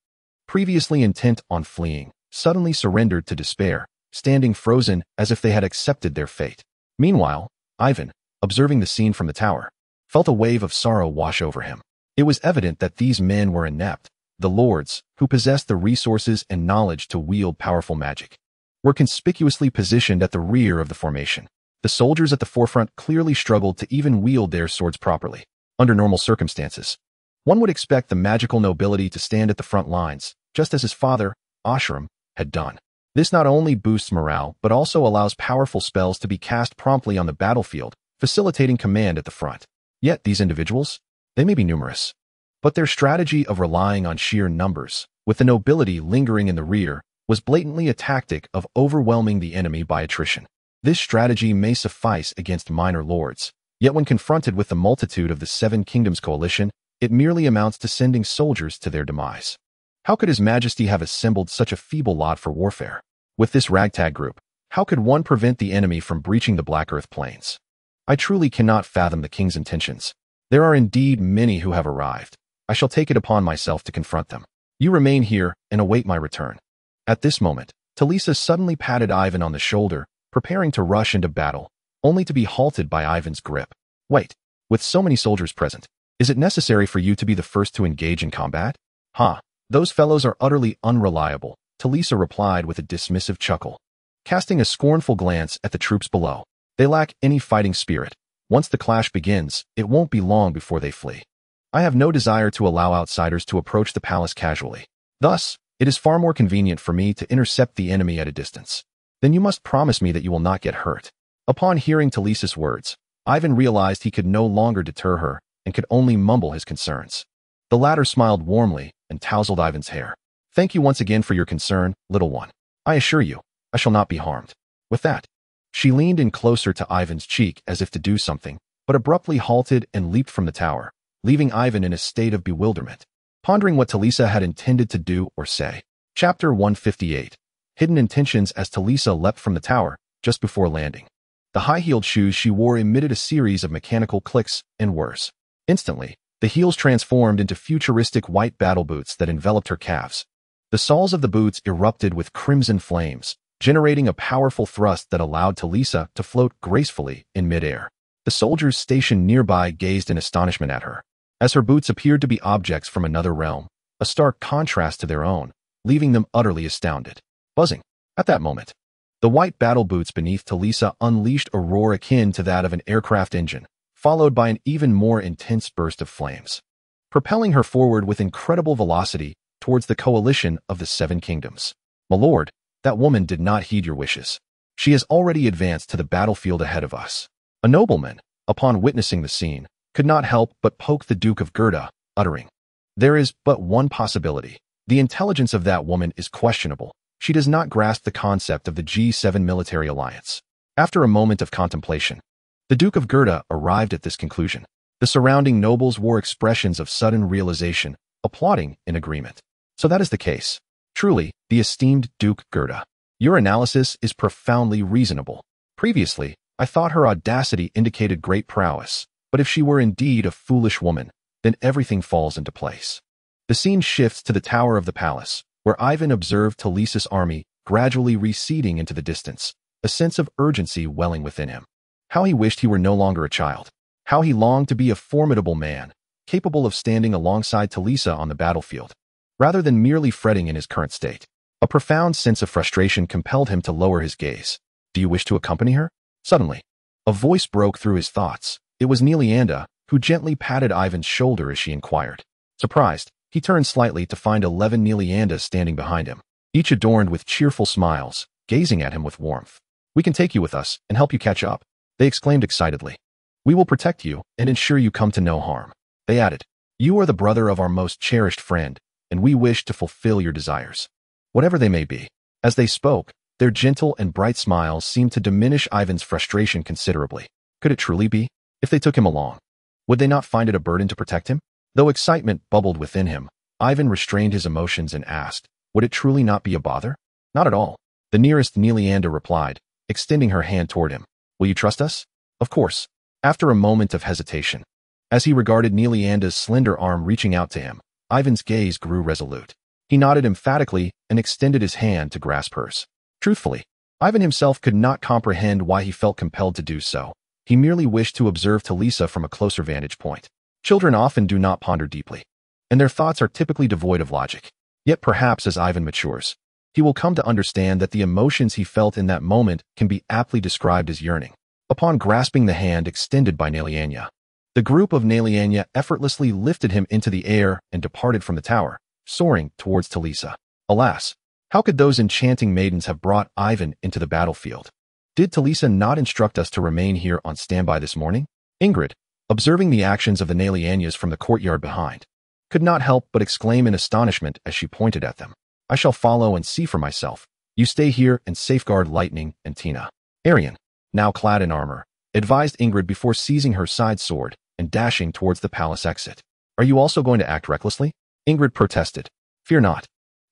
previously intent on fleeing, suddenly surrendered to despair, standing frozen as if they had accepted their fate. Meanwhile, Ivan, observing the scene from the tower, felt a wave of sorrow wash over him. It was evident that these men were inept. The lords, who possessed the resources and knowledge to wield powerful magic, were conspicuously positioned at the rear of the formation. The soldiers at the forefront clearly struggled to even wield their swords properly. Under normal circumstances, one would expect the magical nobility to stand at the front lines, just as his father, Ashram, had done. This not only boosts morale, but also allows powerful spells to be cast promptly on the battlefield, facilitating command at the front. Yet these individuals, they may be numerous, but their strategy of relying on sheer numbers, with the nobility lingering in the rear, was blatantly a tactic of overwhelming the enemy by attrition. This strategy may suffice against minor lords, yet when confronted with the multitude of the Seven Kingdoms coalition, it merely amounts to sending soldiers to their demise. How could His Majesty have assembled such a feeble lot for warfare? With this ragtag group, how could one prevent the enemy from breaching the Black Earth plains? I truly cannot fathom the king's intentions. There are indeed many who have arrived. I shall take it upon myself to confront them. You remain here and await my return. At this moment, Talisa suddenly patted Ivan on the shoulder, preparing to rush into battle, only to be halted by Ivan's grip. Wait, with so many soldiers present, is it necessary for you to be the first to engage in combat? Those fellows are utterly unreliable, Talisa replied with a dismissive chuckle, casting a scornful glance at the troops below. They lack any fighting spirit. Once the clash begins, it won't be long before they flee. I have no desire to allow outsiders to approach the palace casually. Thus, it is far more convenient for me to intercept the enemy at a distance. Then you must promise me that you will not get hurt. Upon hearing Talisa's words, Ivan realized he could no longer deter her and could only mumble his concerns. The latter smiled warmly and tousled Ivan's hair. Thank you once again for your concern, little one. I assure you, I shall not be harmed. With that, she leaned in closer to Ivan's cheek as if to do something, but abruptly halted and leaped from the tower, leaving Ivan in a state of bewilderment, pondering what Talisa had intended to do or say. Chapter 158. Hidden intentions. As Talisa leapt from the tower, just before landing, the high-heeled shoes she wore emitted a series of mechanical clicks and whirs. Instantly, the heels transformed into futuristic white battle boots that enveloped her calves. The soles of the boots erupted with crimson flames, generating a powerful thrust that allowed Talisa to float gracefully in midair. The soldiers stationed nearby gazed in astonishment at her, as her boots appeared to be objects from another realm, a stark contrast to their own, leaving them utterly astounded. Buzzing. At that moment, the white battle boots beneath Talisa unleashed a roar akin to that of an aircraft engine, followed by an even more intense burst of flames, propelling her forward with incredible velocity towards the coalition of the Seven Kingdoms. My lord, that woman did not heed your wishes. She has already advanced to the battlefield ahead of us. A nobleman, upon witnessing the scene, could not help but poke the Duke of Gerda, uttering, "There is but one possibility. The intelligence of that woman is questionable. She does not grasp the concept of the G7 military alliance." After a moment of contemplation, the Duke of Gerda arrived at this conclusion. The surrounding nobles wore expressions of sudden realization, applauding in agreement. So that is the case. Truly, the esteemed Duke Gerda, your analysis is profoundly reasonable. Previously, I thought her audacity indicated great prowess, but if she were indeed a foolish woman, then everything falls into place. The scene shifts to the tower of the palace, where Ivan observed Talisa's army gradually receding into the distance, a sense of urgency welling within him. How he wished he were no longer a child. How he longed to be a formidable man, capable of standing alongside Talisa on the battlefield, rather than merely fretting in his current state. A profound sense of frustration compelled him to lower his gaze. Do you wish to accompany her? Suddenly, a voice broke through his thoughts. It was Natalia, who gently patted Ivan's shoulder as she inquired. Surprised, he turned slightly to find 11 Natalia standing behind him, each adorned with cheerful smiles, gazing at him with warmth. We can take you with us and help you catch up, they exclaimed excitedly. We will protect you and ensure you come to no harm. They added, you are the brother of our most cherished friend, and we wish to fulfill your desires, whatever they may be. As they spoke, their gentle and bright smiles seemed to diminish Ivan's frustration considerably. Could it truly be? If they took him along, would they not find it a burden to protect him? Though excitement bubbled within him, Ivan restrained his emotions and asked, would it truly not be a bother? Not at all, the nearest Natalia replied, extending her hand toward him. Will you trust us? Of course. After a moment of hesitation, as he regarded Natalia's slender arm reaching out to him, Ivan's gaze grew resolute. He nodded emphatically and extended his hand to grasp hers. Truthfully, Ivan himself could not comprehend why he felt compelled to do so. He merely wished to observe Talisa from a closer vantage point. Children often do not ponder deeply, and their thoughts are typically devoid of logic. Yet perhaps as Ivan matures, he will come to understand that the emotions he felt in that moment can be aptly described as yearning. Upon grasping the hand extended by Natalia, the group of Natalia effortlessly lifted him into the air and departed from the tower, soaring towards Talisa. Alas, how could those enchanting maidens have brought Ivan into the battlefield? Did Talisa not instruct us to remain here on standby this morning? Ingrid, observing the actions of the Natalias from the courtyard behind, could not help but exclaim in astonishment as she pointed at them. I shall follow and see for myself. You stay here and safeguard Lightning and Tina. Arian, now clad in armor, advised Ingrid before seizing her side sword and dashing towards the palace exit. Are you also going to act recklessly? Ingrid protested. Fear not.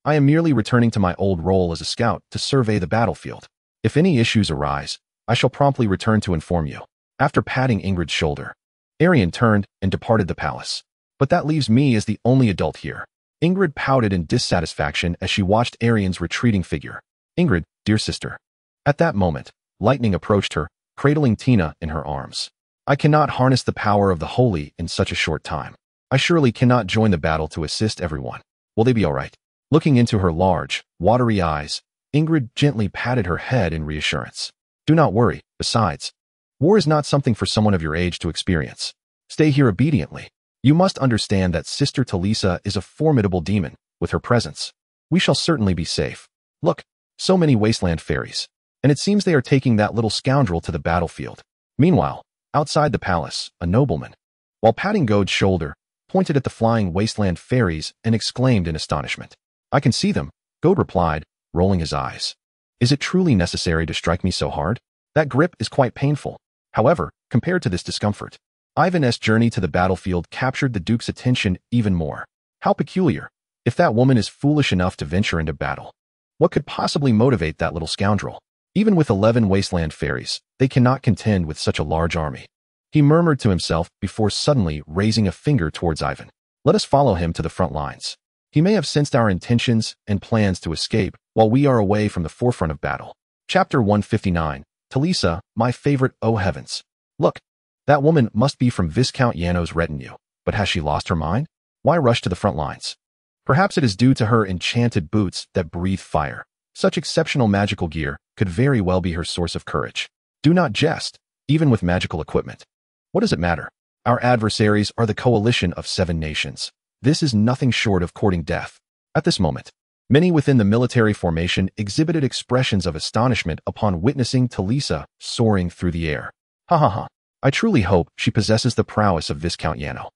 I am merely returning to my old role as a scout to survey the battlefield. If any issues arise, I shall promptly return to inform you. After patting Ingrid's shoulder, Arian turned and departed the palace. But that leaves me as the only adult here. Ingrid pouted in dissatisfaction as she watched Arian's retreating figure. Ingrid, dear sister. At that moment, Lightning approached her, cradling Tina in her arms. I cannot harness the power of the holy in such a short time. I surely cannot join the battle to assist everyone. Will they be all right? Looking into her large, watery eyes, Ingrid gently patted her head in reassurance. Do not worry. Besides, war is not something for someone of your age to experience. Stay here obediently. You must understand that Sister Talisa is a formidable demon. With her presence, we shall certainly be safe. Look, so many wasteland fairies. And it seems they are taking that little scoundrel to the battlefield. Meanwhile, outside the palace, a nobleman, while patting Gode's shoulder, pointed at the flying wasteland fairies and exclaimed in astonishment. I can see them, Gode replied, rolling his eyes. Is it truly necessary to strike me so hard? That grip is quite painful. However, compared to this discomfort, Ivan's journey to the battlefield captured the Duke's attention even more. How peculiar. If that woman is foolish enough to venture into battle, what could possibly motivate that little scoundrel? Even with 11 wasteland fairies, they cannot contend with such a large army. He murmured to himself before suddenly raising a finger towards Ivan. Let us follow him to the front lines. He may have sensed our intentions and plans to escape while we are away from the forefront of battle. Chapter 159. Talisa, my favorite, oh heavens. Look, that woman must be from Viscount Yano's retinue, but has she lost her mind? Why rush to the front lines? Perhaps it is due to her enchanted boots that breathe fire. Such exceptional magical gear could very well be her source of courage. Do not jest, even with magical equipment. What does it matter? Our adversaries are the coalition of 7 nations. This is nothing short of courting death. At this moment, many within the military formation exhibited expressions of astonishment upon witnessing Talisa soaring through the air. Ha ha ha. I truly hope she possesses the prowess of Viscount Yano.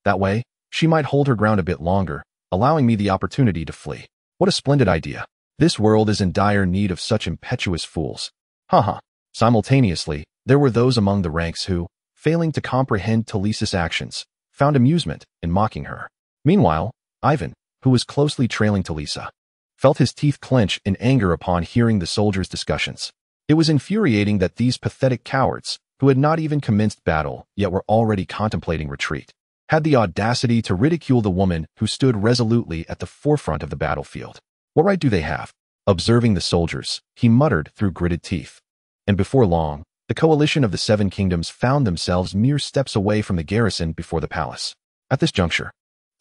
That way, she might hold her ground a bit longer, allowing me the opportunity to flee. What a splendid idea. This world is in dire need of such impetuous fools. Ha ha. Simultaneously, there were those among the ranks who, failing to comprehend Talisa's actions, found amusement in mocking her. Meanwhile, Ivan, who was closely trailing Talisa, felt his teeth clench in anger upon hearing the soldiers' discussions. It was infuriating that these pathetic cowards, who had not even commenced battle yet were already contemplating retreat, had the audacity to ridicule the woman who stood resolutely at the forefront of the battlefield. What right do they have? Observing the soldiers, he muttered through gritted teeth. And before long, the coalition of the 7 kingdoms found themselves mere steps away from the garrison before the palace. At this juncture,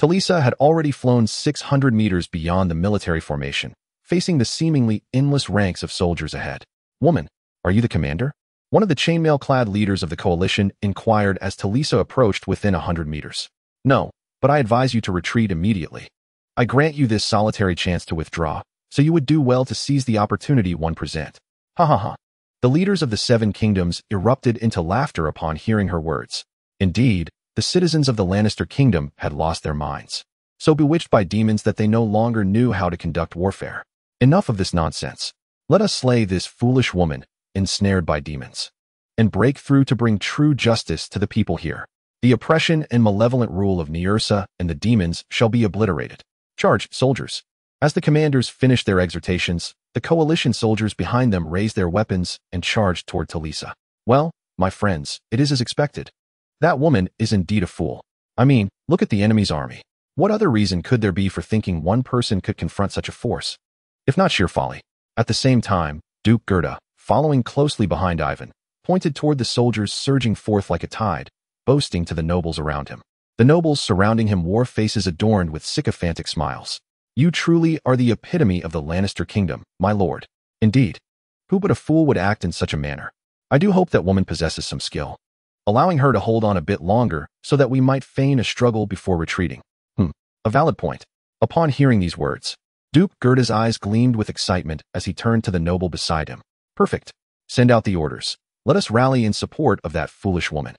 Talisa had already flown 600 meters beyond the military formation, facing the seemingly endless ranks of soldiers ahead. "Woman, are you the commander?" One of the chainmail-clad leaders of the coalition inquired as Talisa approached within 100 meters. "No, but I advise you to retreat immediately. I grant you this solitary chance to withdraw, so you would do well to seize the opportunity one present." Ha ha ha. The leaders of the Seven Kingdoms erupted into laughter upon hearing her words. Indeed, the citizens of the Lannister kingdom had lost their minds, so bewitched by demons that they no longer knew how to conduct warfare. Enough of this nonsense. Let us slay this foolish woman, ensnared by demons, and break through to bring true justice to the people here. The oppression and malevolent rule of Nyrsa and the demons shall be obliterated. Charge, soldiers. As the commanders finished their exhortations, the coalition soldiers behind them raised their weapons and charged toward Talisa. Well, my friends, it is as expected. That woman is indeed a fool. I mean, look at the enemy's army. What other reason could there be for thinking one person could confront such a force? If not sheer folly. At the same time, Duke Gerda, following closely behind Ivan, pointed toward the soldiers surging forth like a tide, boasting to the nobles around him. The nobles surrounding him wore faces adorned with sycophantic smiles. "You truly are the epitome of the Lannister kingdom, my lord." "Indeed. Who but a fool would act in such a manner? I do hope that woman possesses some skill." Allowing her to hold on a bit longer so that we might feign a struggle before retreating. A valid point. Upon hearing these words, Duke Gerda's eyes gleamed with excitement as he turned to the noble beside him. "Perfect. Send out the orders. Let us rally in support of that foolish woman.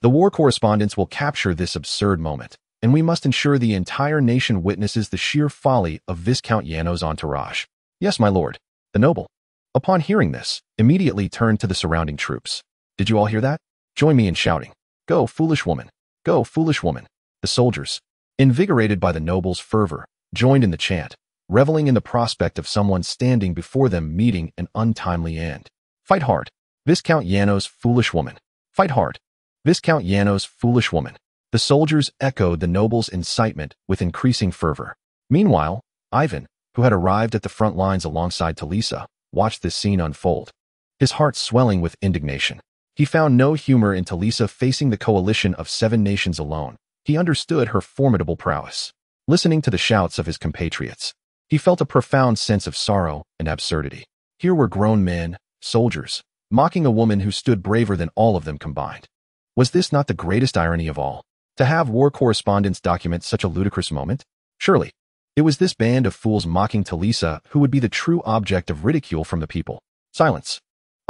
The war correspondents will capture this absurd moment, and we must ensure the entire nation witnesses the sheer folly of Viscount Yano's entourage." "Yes, my lord." The noble, upon hearing this, immediately turned to the surrounding troops. "Did you all hear that? Join me in shouting, 'Go, foolish woman! Go, foolish woman!'" The soldiers, invigorated by the noble's fervor, joined in the chant, reveling in the prospect of someone standing before them meeting an untimely end. "Fight hard, Viscount Yano's foolish woman! Fight hard, Viscount Yano's foolish woman!" The soldiers echoed the noble's incitement with increasing fervor. Meanwhile, Ivan, who had arrived at the front lines alongside Talisa, watched this scene unfold, his heart swelling with indignation. He found no humor in Talisa facing the coalition of 7 nations alone. He understood her formidable prowess. Listening to the shouts of his compatriots, he felt a profound sense of sorrow and absurdity. Here were grown men, soldiers, mocking a woman who stood braver than all of them combined. Was this not the greatest irony of all? To have war correspondents document such a ludicrous moment? Surely, it was this band of fools mocking Talisa who would be the true object of ridicule from the people. Silence.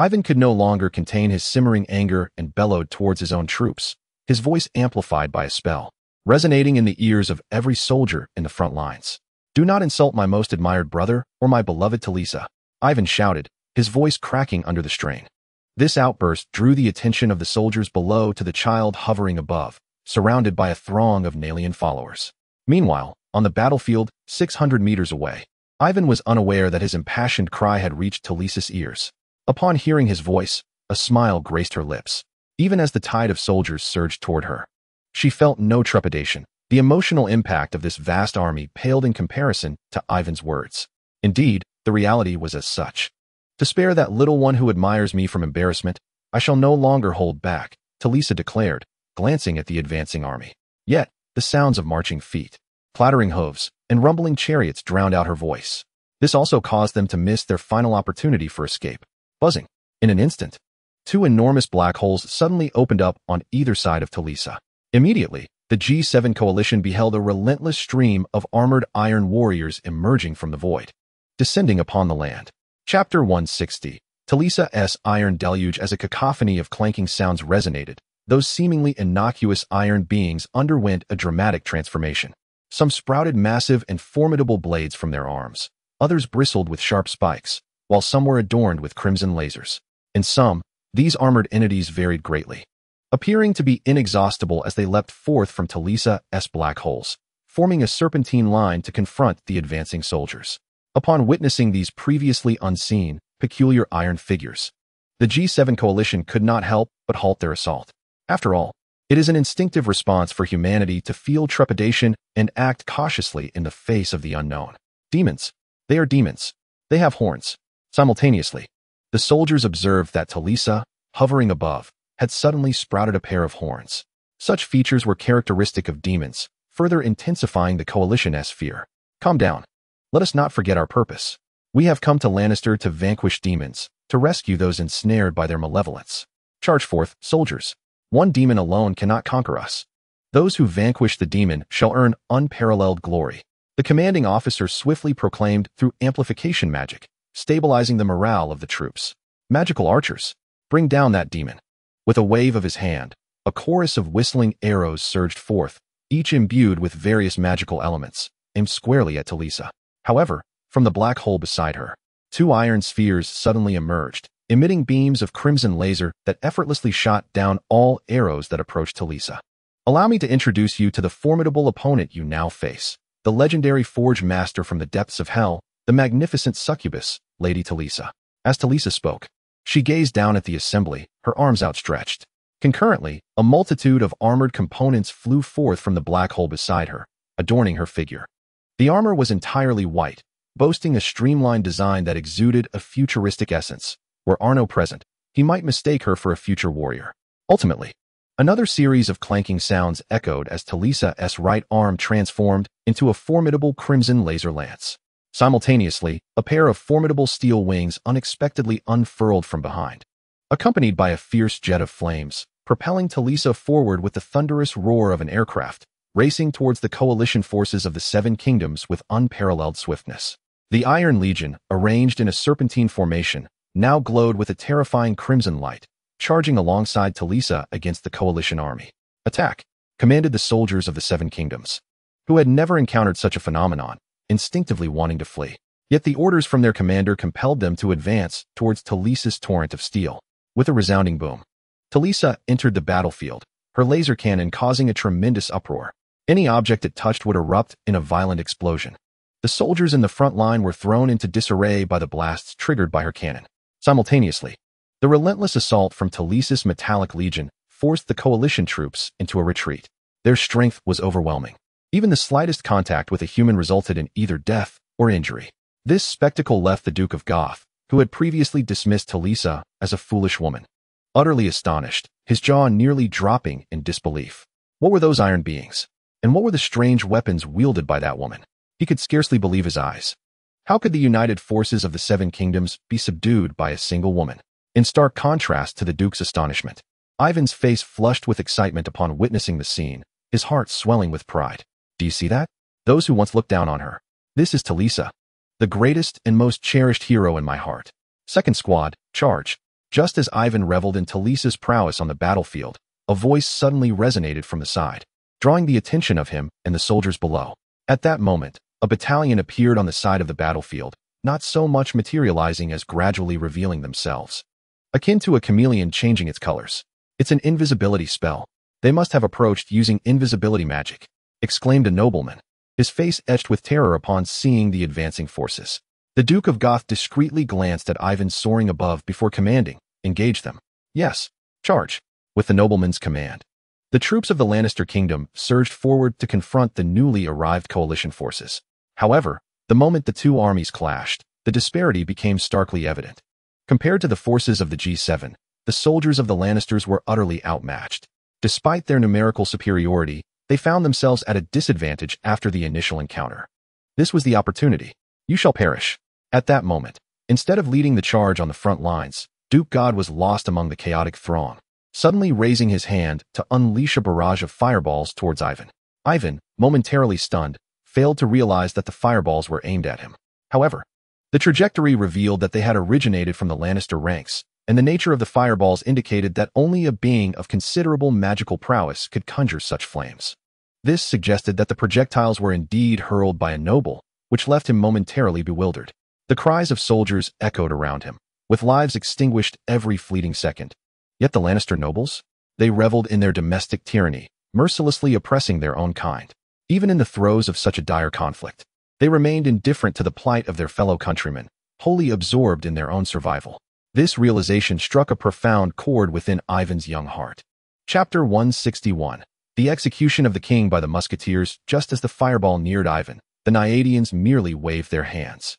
Ivan could no longer contain his simmering anger and bellowed towards his own troops, his voice amplified by a spell, resonating in the ears of every soldier in the front lines. "Do not insult my most admired brother or my beloved Talisa," Ivan shouted, his voice cracking under the strain. This outburst drew the attention of the soldiers below to the child hovering above, surrounded by a throng of Nalian followers. Meanwhile, on the battlefield, 600 meters away, Ivan was unaware that his impassioned cry had reached Talisa's ears. Upon hearing his voice, a smile graced her lips, even as the tide of soldiers surged toward her. She felt no trepidation. The emotional impact of this vast army paled in comparison to Ivan's words. Indeed, the reality was as such. "To spare that little one who admires me from embarrassment, I shall no longer hold back," Talisa declared, glancing at the advancing army. Yet, the sounds of marching feet, clattering hooves, and rumbling chariots drowned out her voice. This also caused them to miss their final opportunity for escape. Buzzing. In an instant, 2 enormous black holes suddenly opened up on either side of Talisa. Immediately, the G7 coalition beheld a relentless stream of armored iron warriors emerging from the void, descending upon the land. Chapter 160. Talisa's iron deluge. As a cacophony of clanking sounds resonated, those seemingly innocuous iron beings underwent a dramatic transformation. Some sprouted massive and formidable blades from their arms. Others bristled with sharp spikes, while some were adorned with crimson lasers. In some, these armored entities varied greatly, appearing to be inexhaustible as they leapt forth from Talisa's black holes, forming a serpentine line to confront the advancing soldiers. Upon witnessing these previously unseen, peculiar iron figures, the G7 coalition could not help but halt their assault. After all, it is an instinctive response for humanity to feel trepidation and act cautiously in the face of the unknown. Demons. They are demons. They have horns. Simultaneously, the soldiers observed that Talisa, hovering above, had suddenly sprouted a pair of horns. Such features were characteristic of demons, further intensifying the coalition's fear. Calm down. Let us not forget our purpose. We have come to Lannister to vanquish demons, to rescue those ensnared by their malevolence. Charge forth, soldiers. One demon alone cannot conquer us. Those who vanquish the demon shall earn unparalleled glory. The commanding officer swiftly proclaimed through amplification magic, stabilizing the morale of the troops. Magical archers, bring down that demon. With a wave of his hand, a chorus of whistling arrows surged forth, each imbued with various magical elements, aimed squarely at Talisa. However, from the black hole beside her, two iron spheres suddenly emerged, emitting beams of crimson laser that effortlessly shot down all arrows that approached Talisa. Allow me to introduce you to the formidable opponent you now face, the legendary Forge Master from the depths of hell, the magnificent Succubus, Lady Talisa. As Talisa spoke, she gazed down at the assembly, her arms outstretched. Concurrently, a multitude of armored components flew forth from the black hole beside her, adorning her figure. The armor was entirely white, boasting a streamlined design that exuded a futuristic essence. Were Arno present, he might mistake her for a future warrior. Ultimately, another series of clanking sounds echoed as Talisa's right arm transformed into a formidable crimson laser lance. Simultaneously, a pair of formidable steel wings unexpectedly unfurled from behind, accompanied by a fierce jet of flames, propelling Talisa forward with the thunderous roar of an aircraft, racing towards the coalition forces of the Seven Kingdoms with unparalleled swiftness. The Iron Legion, arranged in a serpentine formation, now glowed with a terrifying crimson light, charging alongside Talisa against the coalition army. Attack, commanded the soldiers of the Seven Kingdoms, who had never encountered such a phenomenon, instinctively wanting to flee. Yet the orders from their commander compelled them to advance towards Talisa's torrent of steel. With a resounding boom, Talisa entered the battlefield, her laser cannon causing a tremendous uproar. Any object it touched would erupt in a violent explosion. The soldiers in the front line were thrown into disarray by the blasts triggered by her cannon. Simultaneously, the relentless assault from Talisa's metallic legion forced the coalition troops into a retreat. Their strength was overwhelming. Even the slightest contact with a human resulted in either death or injury. This spectacle left the Duke of Goth, who had previously dismissed Talisa as a foolish woman, utterly astonished, his jaw nearly dropping in disbelief. What were those iron beings? And what were the strange weapons wielded by that woman? He could scarcely believe his eyes. How could the united forces of the Seven Kingdoms be subdued by a single woman? In stark contrast to the Duke's astonishment, Ivan's face flushed with excitement upon witnessing the scene, his heart swelling with pride. Do you see that? Those who once looked down on her. This is Talisa, the greatest and most cherished hero in my heart. Second squad, charge. Just as Ivan reveled in Talisa's prowess on the battlefield, a voice suddenly resonated from the side, drawing the attention of him and the soldiers below. At that moment, a battalion appeared on the side of the battlefield, not so much materializing as gradually revealing themselves. Akin to a chameleon changing its colors. It's an invisibility spell. They must have approached using invisibility magic, exclaimed a nobleman, his face etched with terror upon seeing the advancing forces. The Duke of Goth discreetly glanced at Ivan soaring above before commanding, engage them. Yes, charge. With the nobleman's command, the troops of the Lannister kingdom surged forward to confront the newly arrived coalition forces. However, the moment the two armies clashed, the disparity became starkly evident. Compared to the forces of the G7, the soldiers of the Lannisters were utterly outmatched. Despite their numerical superiority, they found themselves at a disadvantage after the initial encounter. This was the opportunity. You shall perish. At that moment, instead of leading the charge on the front lines, Duke God was lost among the chaotic throng, suddenly raising his hand to unleash a barrage of fireballs towards Ivan. Ivan, momentarily stunned, failed to realize that the fireballs were aimed at him. However, the trajectory revealed that they had originated from the Lannister ranks, and the nature of the fireballs indicated that only a being of considerable magical prowess could conjure such flames. This suggested that the projectiles were indeed hurled by a noble, which left him momentarily bewildered. The cries of soldiers echoed around him, with lives extinguished every fleeting second. Yet the Lannister nobles? They reveled in their domestic tyranny, mercilessly oppressing their own kind. Even in the throes of such a dire conflict, they remained indifferent to the plight of their fellow countrymen, wholly absorbed in their own survival. This realization struck a profound chord within Ivan's young heart. Chapter 161. The execution of the king by the musketeers. Just as the fireball neared Ivan, the Naiadians merely waved their hands,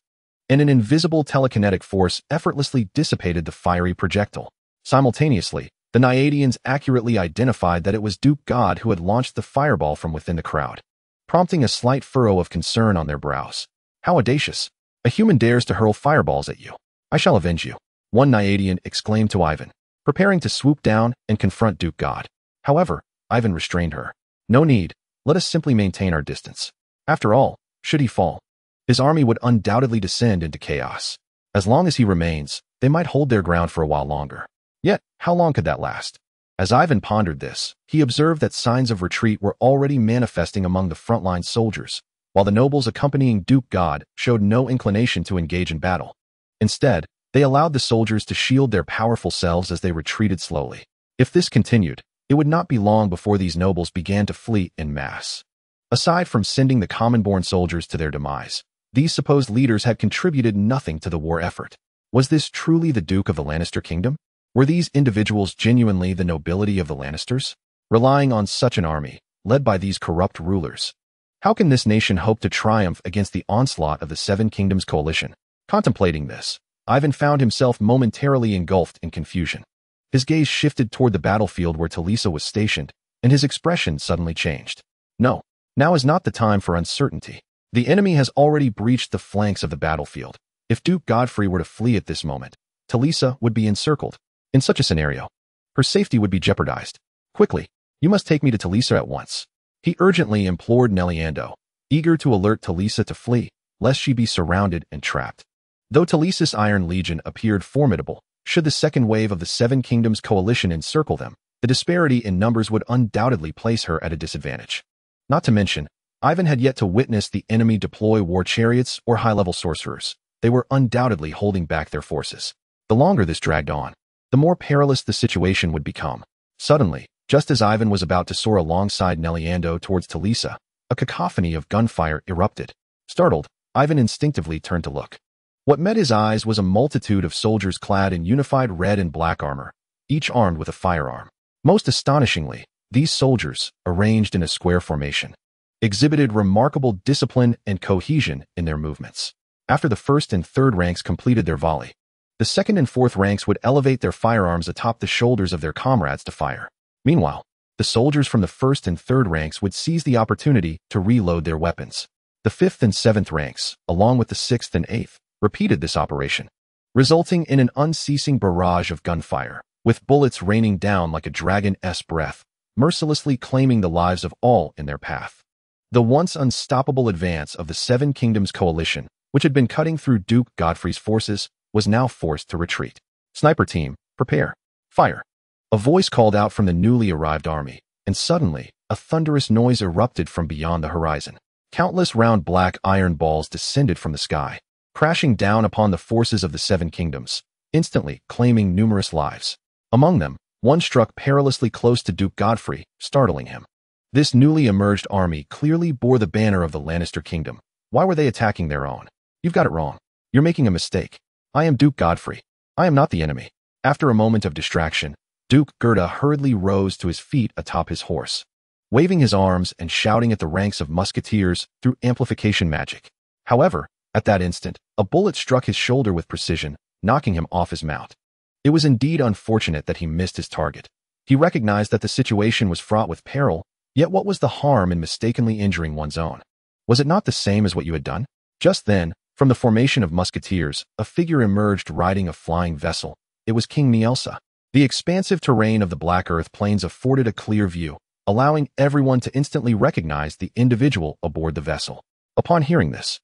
and an invisible telekinetic force effortlessly dissipated the fiery projectile. Simultaneously, The Naiadians accurately identified that it was Duke God who had launched the fireball from within the crowd, prompting a slight furrow of concern on their brows. How audacious! A human dares to hurl fireballs at you. I shall avenge you, one Naiadian exclaimed to Ivan, preparing to swoop down and confront Duke God. However, Ivan restrained her. No need, let us simply maintain our distance. After all, should he fall, his army would undoubtedly descend into chaos. As long as he remains, they might hold their ground for a while longer. Yet, how long could that last? As Ivan pondered this, he observed that signs of retreat were already manifesting among the frontline soldiers, while the nobles accompanying Duke God showed no inclination to engage in battle. Instead, they allowed the soldiers to shield their powerful selves as they retreated slowly. If this continued, it would not be long before these nobles began to flee en masse. Aside from sending the common-born soldiers to their demise, these supposed leaders had contributed nothing to the war effort. Was this truly the Duke of the Lannister kingdom? Were these individuals genuinely the nobility of the Lannisters, relying on such an army, led by these corrupt rulers? How can this nation hope to triumph against the onslaught of the Seven Kingdoms coalition? Contemplating this, Ivan found himself momentarily engulfed in confusion. His gaze shifted toward the battlefield where Talisa was stationed, and his expression suddenly changed. No, now is not the time for uncertainty. The enemy has already breached the flanks of the battlefield. If Duke Godfrey were to flee at this moment, Talisa would be encircled. In such a scenario, her safety would be jeopardized. Quickly, you must take me to Talisa at once. He urgently implored Neliando, eager to alert Talisa to flee, lest she be surrounded and trapped. Though Talisa's Iron Legion appeared formidable, should the second wave of the Seven Kingdoms coalition encircle them, the disparity in numbers would undoubtedly place her at a disadvantage. Not to mention, Ivan had yet to witness the enemy deploy war chariots or high-level sorcerers. They were undoubtedly holding back their forces. The longer this dragged on, the more perilous the situation would become. Suddenly, just as Ivan was about to soar alongside Neliando towards Talisa, a cacophony of gunfire erupted. Startled, Ivan instinctively turned to look. What met his eyes was a multitude of soldiers clad in unified red and black armor, each armed with a firearm. Most astonishingly, these soldiers, arranged in a square formation, exhibited remarkable discipline and cohesion in their movements. After the first and third ranks completed their volley, the second and fourth ranks would elevate their firearms atop the shoulders of their comrades to fire. Meanwhile, the soldiers from the first and third ranks would seize the opportunity to reload their weapons. The fifth and seventh ranks, along with the sixth and eighth, repeated this operation, resulting in an unceasing barrage of gunfire, with bullets raining down like a dragon's breath, mercilessly claiming the lives of all in their path. The once unstoppable advance of the Seven Kingdoms coalition, which had been cutting through Duke Godfrey's forces, was now forced to retreat. Sniper team, prepare. Fire. A voice called out from the newly arrived army, and suddenly, a thunderous noise erupted from beyond the horizon. Countless round black iron balls descended from the sky, crashing down upon the forces of the Seven Kingdoms, instantly claiming numerous lives. Among them, one struck perilously close to Duke Godfrey, startling him. This newly emerged army clearly bore the banner of the Lannister kingdom. Why were they attacking their own? You've got it wrong. You're making a mistake. I am Duke Godfrey. I am not the enemy. After a moment of distraction, Duke Gerda hurriedly rose to his feet atop his horse, waving his arms and shouting at the ranks of musketeers through amplification magic. However, at that instant, a bullet struck his shoulder with precision, knocking him off his mount. It was indeed unfortunate that he missed his target. He recognized that the situation was fraught with peril, yet what was the harm in mistakenly injuring one's own? Was it not the same as what you had done? Just then, from the formation of musketeers, a figure emerged riding a flying vessel. It was King Nielsa. The expansive terrain of the Black Earth Plains afforded a clear view, allowing everyone to instantly recognize the individual aboard the vessel. Upon hearing this,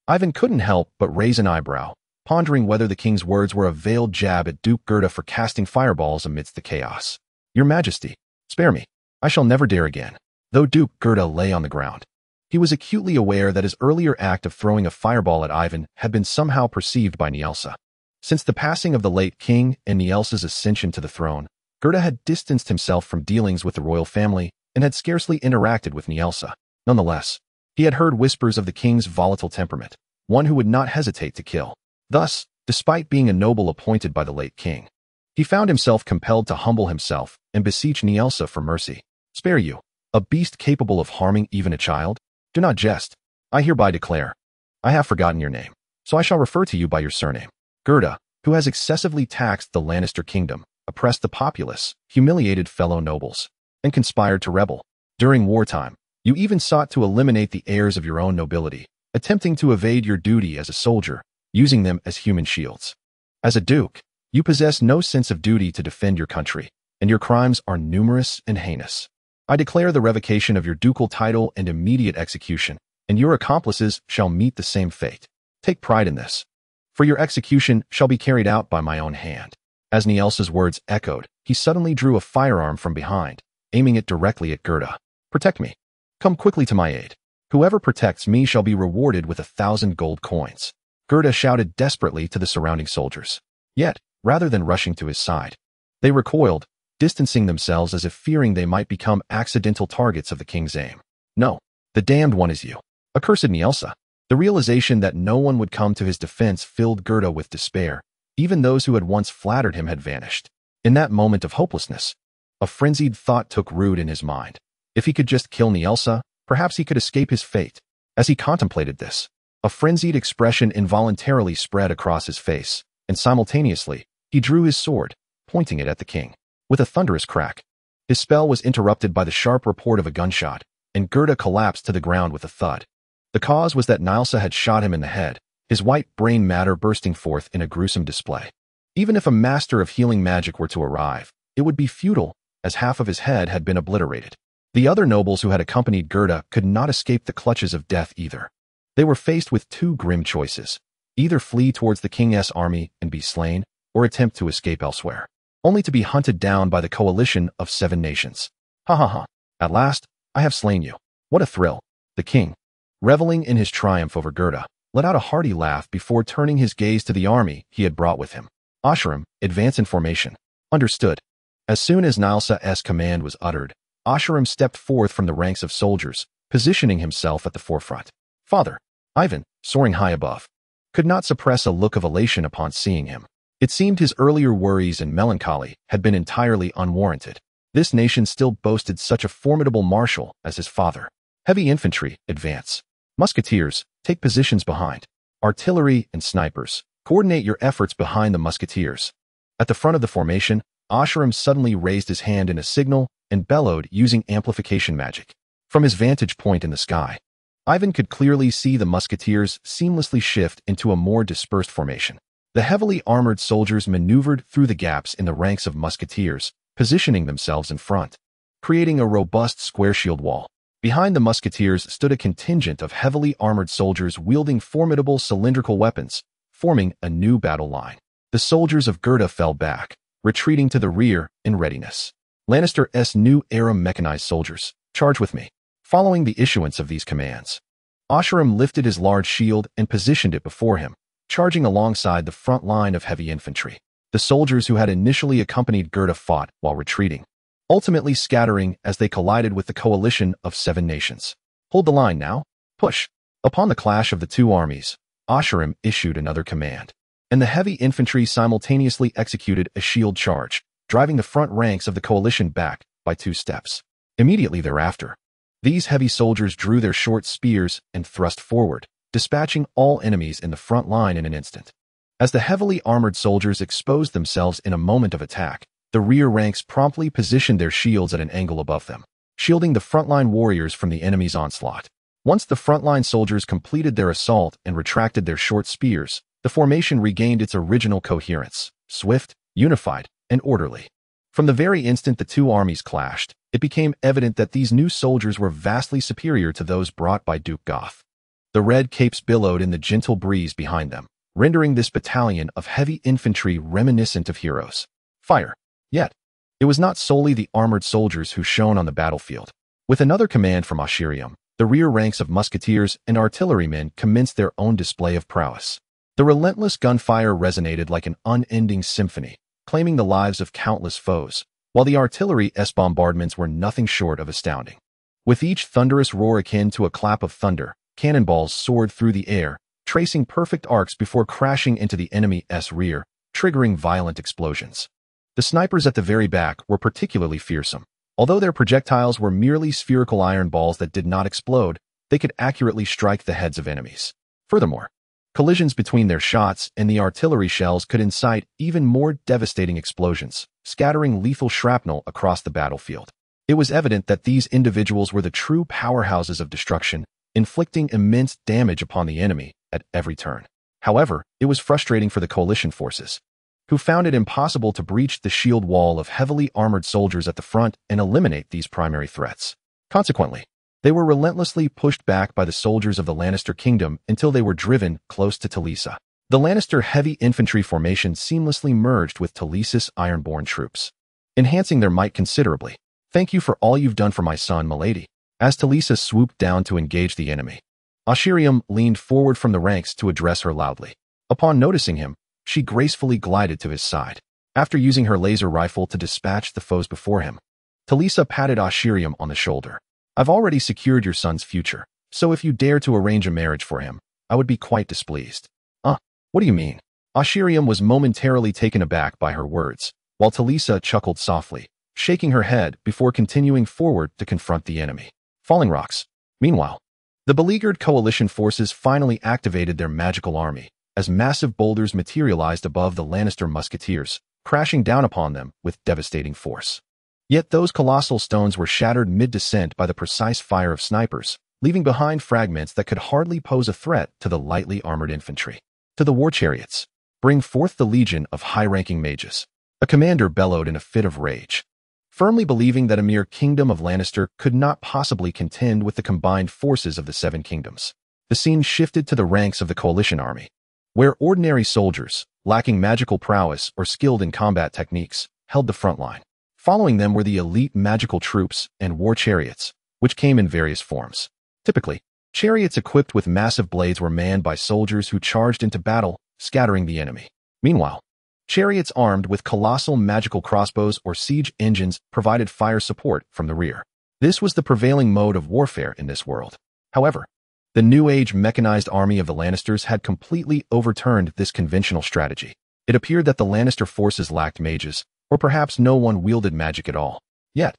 Ivan couldn't help but raise an eyebrow, pondering whether the king's words were a veiled jab at Duke Gerda for casting fireballs amidst the chaos. Your Majesty, spare me. I shall never dare again. Though Duke Gerda lay on the ground, he was acutely aware that his earlier act of throwing a fireball at Ivan had been somehow perceived by Nielsa. Since the passing of the late king and Nielsa's ascension to the throne, Gerda had distanced himself from dealings with the royal family and had scarcely interacted with Nielsa. Nonetheless, he had heard whispers of the king's volatile temperament, one who would not hesitate to kill. Thus, despite being a noble appointed by the late king, he found himself compelled to humble himself and beseech Nielsa for mercy. Spare you, a beast capable of harming even a child? Do not jest. I hereby declare. I have forgotten your name, so I shall refer to you by your surname. Gerda, who has excessively taxed the Lannister kingdom, oppressed the populace, humiliated fellow nobles, and conspired to rebel. During wartime, you even sought to eliminate the heirs of your own nobility, attempting to evade your duty as a soldier, using them as human shields. As a duke, you possess no sense of duty to defend your country, and your crimes are numerous and heinous. I declare the revocation of your ducal title and immediate execution, and your accomplices shall meet the same fate. Take pride in this, for your execution shall be carried out by my own hand." As Nielsa's words echoed, he suddenly drew a firearm from behind, aiming it directly at Gerda. "Protect me. Come quickly to my aid. Whoever protects me shall be rewarded with 1,000 gold coins." Gerda shouted desperately to the surrounding soldiers. Yet, rather than rushing to his side, they recoiled, distancing themselves as if fearing they might become accidental targets of the king's aim. "No, the damned one is you. Accursed Nielsa." The realization that no one would come to his defense filled Gerda with despair. Even those who had once flattered him had vanished. In that moment of hopelessness, a frenzied thought took root in his mind. If he could just kill Nielsa, perhaps he could escape his fate. As he contemplated this, a frenzied expression involuntarily spread across his face, and simultaneously, he drew his sword, pointing it at the king. With a thunderous crack, his spell was interrupted by the sharp report of a gunshot, and Gerda collapsed to the ground with a thud. The cause was that Nielsa had shot him in the head, his white brain matter bursting forth in a gruesome display. Even if a master of healing magic were to arrive, it would be futile, as half of his head had been obliterated. The other nobles who had accompanied Gerda could not escape the clutches of death either. They were faced with two grim choices: either flee towards the king's army and be slain, or attempt to escape elsewhere, only to be hunted down by the coalition of 7 nations. "Ha ha ha. At last, I have slain you. What a thrill." The king, reveling in his triumph over Gerda, let out a hearty laugh before turning his gaze to the army he had brought with him. "Oshiram, advance in formation." "Understood." As soon as Nielsa's command was uttered, Oshiram stepped forth from the ranks of soldiers, positioning himself at the forefront. Father, Ivan, soaring high above, could not suppress a look of elation upon seeing him. It seemed his earlier worries and melancholy had been entirely unwarranted. This nation still boasted such a formidable marshal as his father. "Heavy infantry, advance. Musketeers, take positions behind. Artillery and snipers, coordinate your efforts behind the musketeers." At the front of the formation, Oshiram suddenly raised his hand in a signal and bellowed using amplification magic. From his vantage point in the sky, Ivan could clearly see the musketeers seamlessly shift into a more dispersed formation. The heavily armored soldiers maneuvered through the gaps in the ranks of musketeers, positioning themselves in front, creating a robust square shield wall. Behind the musketeers stood a contingent of heavily armored soldiers wielding formidable cylindrical weapons, forming a new battle line. The soldiers of Gerda fell back, retreating to the rear in readiness. Lannister's new era mechanized soldiers, charge with me. Following the issuance of these commands, Oshiram lifted his large shield and positioned it before him, charging alongside the front line of heavy infantry. The soldiers who had initially accompanied Gerda fought while retreating, ultimately scattering as they collided with the coalition of 7 nations. "Hold the line now. Push." Upon the clash of the two armies, Oshiram issued another command, and the heavy infantry simultaneously executed a shield charge, driving the front ranks of the coalition back by 2 steps. Immediately thereafter, these heavy soldiers drew their short spears and thrust forward, dispatching all enemies in the front line in an instant. As the heavily armored soldiers exposed themselves in a moment of attack, the rear ranks promptly positioned their shields at an angle above them, shielding the frontline warriors from the enemy's onslaught. Once the frontline soldiers completed their assault and retracted their short spears, the formation regained its original coherence, swift, unified, and orderly. From the very instant the two armies clashed, it became evident that these new soldiers were vastly superior to those brought by Duke Goth. The red capes billowed in the gentle breeze behind them, rendering this battalion of heavy infantry reminiscent of heroes. Fire! Yet, it was not solely the armored soldiers who shone on the battlefield. With another command from Oshiram, the rear ranks of musketeers and artillerymen commenced their own display of prowess. The relentless gunfire resonated like an unending symphony, claiming the lives of countless foes, while the artillery's bombardments were nothing short of astounding. With each thunderous roar akin to a clap of thunder, cannonballs soared through the air, tracing perfect arcs before crashing into the enemy's rear, triggering violent explosions. The snipers at the very back were particularly fearsome. Although their projectiles were merely spherical iron balls that did not explode, they could accurately strike the heads of enemies. Furthermore, Collisions between their shots and the artillery shells could incite even more devastating explosions, scattering lethal shrapnel across the battlefield. It was evident that these individuals were the true powerhouses of destruction, inflicting immense damage upon the enemy at every turn. However, it was frustrating for the coalition forces, who found it impossible to breach the shield wall of heavily armored soldiers at the front and eliminate these primary threats. Consequently, they were relentlessly pushed back by the soldiers of the Lannister kingdom until they were driven close to Talisa. The Lannister heavy infantry formation seamlessly merged with Talisa's ironborn troops, enhancing their might considerably. "Thank you for all you've done for my son, milady." As Talisa swooped down to engage the enemy, Ashiriam leaned forward from the ranks to address her loudly. Upon noticing him, she gracefully glided to his side. After using her laser rifle to dispatch the foes before him, Talisa patted Ashiriam on the shoulder. "I've already secured your son's future, so if you dare to arrange a marriage for him, I would be quite displeased." What do you mean?" Ashiriam was momentarily taken aback by her words, while Talisa chuckled softly, shaking her head before continuing forward to confront the enemy. Falling rocks. Meanwhile, the beleaguered coalition forces finally activated their magical army, as massive boulders materialized above the Lannister musketeers, crashing down upon them with devastating force. Yet those colossal stones were shattered mid-descent by the precise fire of snipers, leaving behind fragments that could hardly pose a threat to the lightly armored infantry. "To the war chariots! Bring forth the legion of high-ranking mages," a commander bellowed in a fit of rage. Firmly believing that a mere kingdom of Lannister could not possibly contend with the combined forces of the Seven Kingdoms, the scene shifted to the ranks of the coalition army, where ordinary soldiers, lacking magical prowess or skilled in combat techniques, held the front line. Following them were the elite magical troops and war chariots, which came in various forms. Typically, chariots equipped with massive blades were manned by soldiers who charged into battle, scattering the enemy. Meanwhile, chariots armed with colossal magical crossbows or siege engines provided fire support from the rear. This was the prevailing mode of warfare in this world. However, the New Age mechanized army of the Lannisters had completely overturned this conventional strategy. It appeared that the Lannister forces lacked mages, or perhaps no one wielded magic at all. Yet,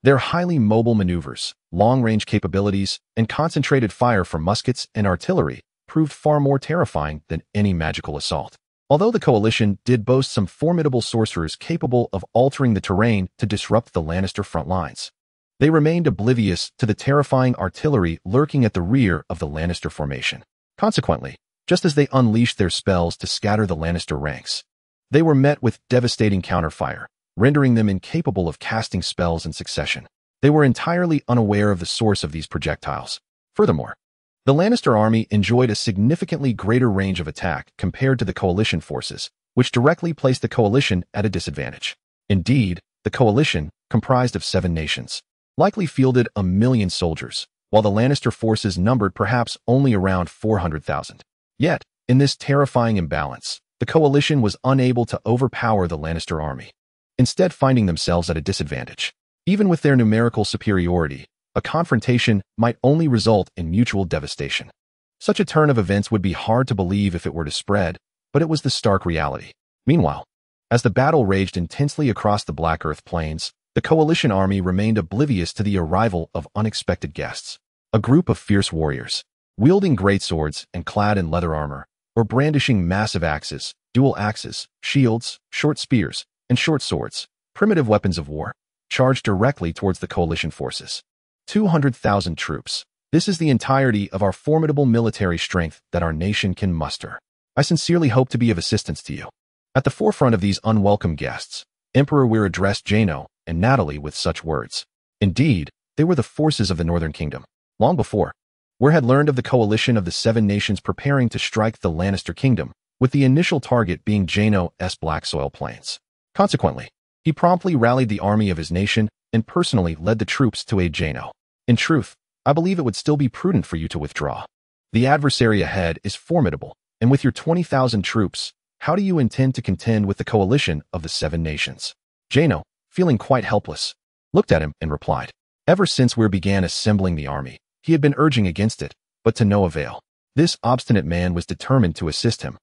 their highly mobile maneuvers, long-range capabilities, and concentrated fire from muskets and artillery proved far more terrifying than any magical assault. Although the coalition did boast some formidable sorcerers capable of altering the terrain to disrupt the Lannister front lines, they remained oblivious to the terrifying artillery lurking at the rear of the Lannister formation. Consequently, just as they unleashed their spells to scatter the Lannister ranks, they were met with devastating counterfire, rendering them incapable of casting spells in succession. They were entirely unaware of the source of these projectiles. Furthermore, the Lannister army enjoyed a significantly greater range of attack compared to the coalition forces, which directly placed the coalition at a disadvantage. Indeed, the coalition, comprised of 7 nations, likely fielded 1,000,000 soldiers, while the Lannister forces numbered perhaps only around 400,000. Yet, in this terrifying imbalance, the coalition was unable to overpower the Lannister army, instead finding themselves at a disadvantage. Even with their numerical superiority, a confrontation might only result in mutual devastation. Such a turn of events would be hard to believe if it were to spread, but it was the stark reality. Meanwhile, as the battle raged intensely across the Black Earth plains, the coalition army remained oblivious to the arrival of unexpected guests. A group of fierce warriors, wielding greatswords and clad in leather armor, or brandishing massive axes, dual axes, shields, short spears, and short swords, primitive weapons of war, charged directly towards the coalition forces. 200,000 troops. This is the entirety of our formidable military strength that our nation can muster. I sincerely hope to be of assistance to you. At the forefront of these unwelcome guests, Emperor Weir addressed Jano and Natalie with such words. Indeed, they were the forces of the Northern Kingdom. Long before, Weir had learned of the coalition of the 7 nations preparing to strike the Lannister kingdom, with the initial target being Jano's Black Soil Plains. Consequently, he promptly rallied the army of his nation and personally led the troops to aid Jano. In truth, I believe it would still be prudent for you to withdraw. The adversary ahead is formidable, and with your 20,000 troops, how do you intend to contend with the coalition of the 7 nations? Jano, feeling quite helpless, looked at him and replied. Ever since Weir began assembling the army, he had been urging against it, but to no avail. This obstinate man was determined to assist him,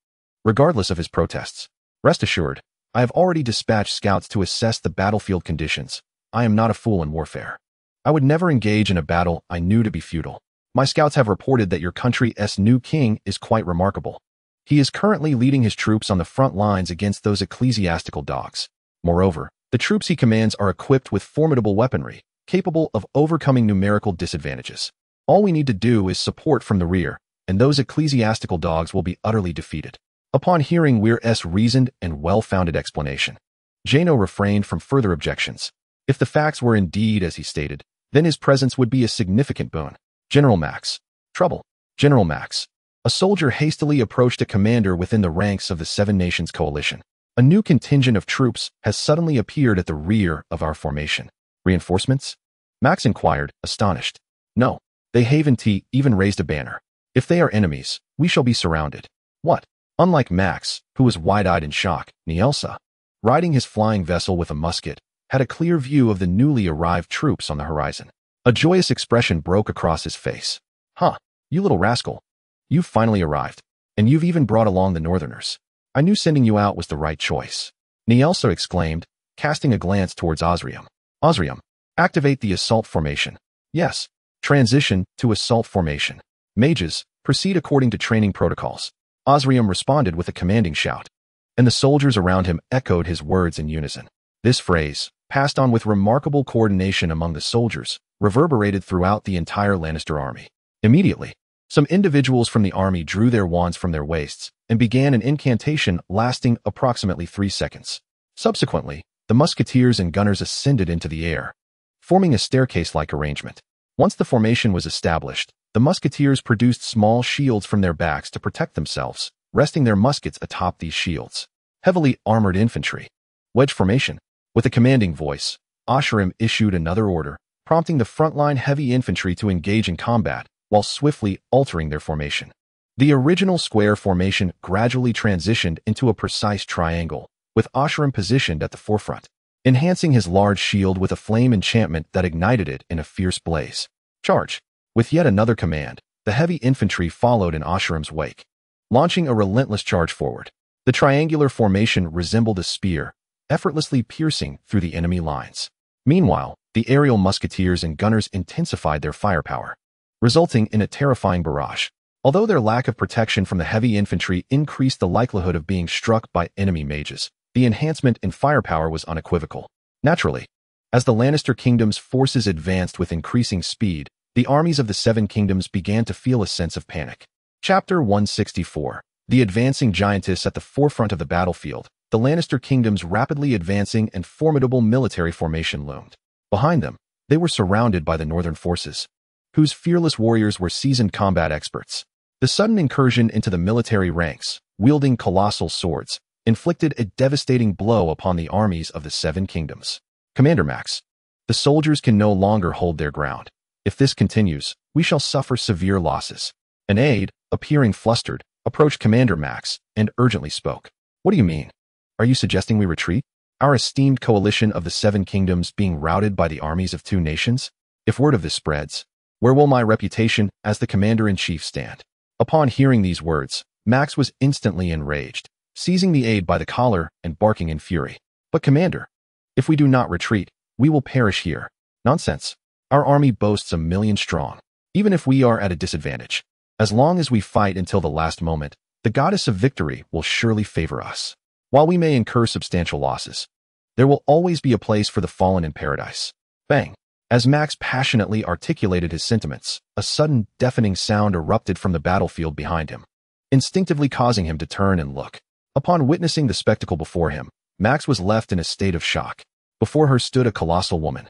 regardless of his protests. Rest assured, I have already dispatched scouts to assess the battlefield conditions. I am not a fool in warfare. I would never engage in a battle I knew to be futile. My scouts have reported that your country's new king is quite remarkable. He is currently leading his troops on the front lines against those ecclesiastical dogs. Moreover, the troops he commands are equipped with formidable weaponry, capable of overcoming numerical disadvantages. All we need to do is support from the rear, and those ecclesiastical dogs will be utterly defeated. Upon hearing Weir's reasoned and well-founded explanation, Jano refrained from further objections. If the facts were indeed as he stated, then his presence would be a significant boon. General Max. Trouble. General Max. A soldier hastily approached a commander within the ranks of the Seven Nations Coalition. A new contingent of troops has suddenly appeared at the rear of our formation. Reinforcements? Max inquired, astonished. No. They haven't even raised a banner. If they are enemies, we shall be surrounded. What? Unlike Max, who was wide-eyed in shock, Nielsa, riding his flying vessel with a musket, had a clear view of the newly arrived troops on the horizon. A joyous expression broke across his face. Huh, you little rascal. You've finally arrived, and you've even brought along the Northerners. I knew sending you out was the right choice. Nielsa exclaimed, casting a glance towards Osrium. Osrium, activate the assault formation. Yes. Transition to assault formation. Mages, proceed according to training protocols. Osrium responded with a commanding shout, and the soldiers around him echoed his words in unison. This phrase, passed on with remarkable coordination among the soldiers, reverberated throughout the entire Lannister army. Immediately, some individuals from the army drew their wands from their waists and began an incantation lasting approximately 3 seconds. Subsequently, the musketeers and gunners ascended into the air, forming a staircase-like arrangement. Once the formation was established, the musketeers produced small shields from their backs to protect themselves, resting their muskets atop these shields. Heavily armored infantry. Wedge formation. With a commanding voice, Osrium issued another order, prompting the frontline heavy infantry to engage in combat, while swiftly altering their formation. The original square formation gradually transitioned into a precise triangle, with Osrium positioned at the forefront, enhancing his large shield with a flame enchantment that ignited it in a fierce blaze. Charge! With yet another command, the heavy infantry followed in Osrium's wake, launching a relentless charge forward. The triangular formation resembled a spear, effortlessly piercing through the enemy lines. Meanwhile, the aerial musketeers and gunners intensified their firepower, resulting in a terrifying barrage. Although their lack of protection from the heavy infantry increased the likelihood of being struck by enemy mages, the enhancement in firepower was unequivocal. Naturally, as the Lannister kingdom's forces advanced with increasing speed, the armies of the Seven Kingdoms began to feel a sense of panic. Chapter 164. The advancing giantess at the forefront of the battlefield, the Lannister kingdom's rapidly advancing and formidable military formation loomed. Behind them, they were surrounded by the northern forces, whose fearless warriors were seasoned combat experts. The sudden incursion into the military ranks, wielding colossal swords, inflicted a devastating blow upon the armies of the Seven Kingdoms. Commander Max, the soldiers can no longer hold their ground. If this continues, we shall suffer severe losses. An aide, appearing flustered, approached Commander Max and urgently spoke. What do you mean? Are you suggesting we retreat? Our esteemed coalition of the Seven Kingdoms being routed by the armies of 2 nations? If word of this spreads, where will my reputation as the commander-in-chief stand? Upon hearing these words, Max was instantly enraged, seizing the aide by the collar and barking in fury. But Commander, if we do not retreat, we will perish here. Nonsense. Our army boasts 1 million strong. Even if we are at a disadvantage, as long as we fight until the last moment, the goddess of victory will surely favor us. While we may incur substantial losses, there will always be a place for the fallen in paradise. Bang! As Max passionately articulated his sentiments, a sudden deafening sound erupted from the battlefield behind him, instinctively causing him to turn and look. Upon witnessing the spectacle before him, Max was left in a state of shock. Before her stood a colossal woman,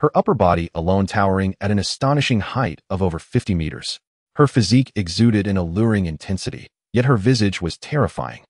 her upper body alone towering at an astonishing height of over 50 meters. Her physique exuded an alluring intensity, yet her visage was terrifying,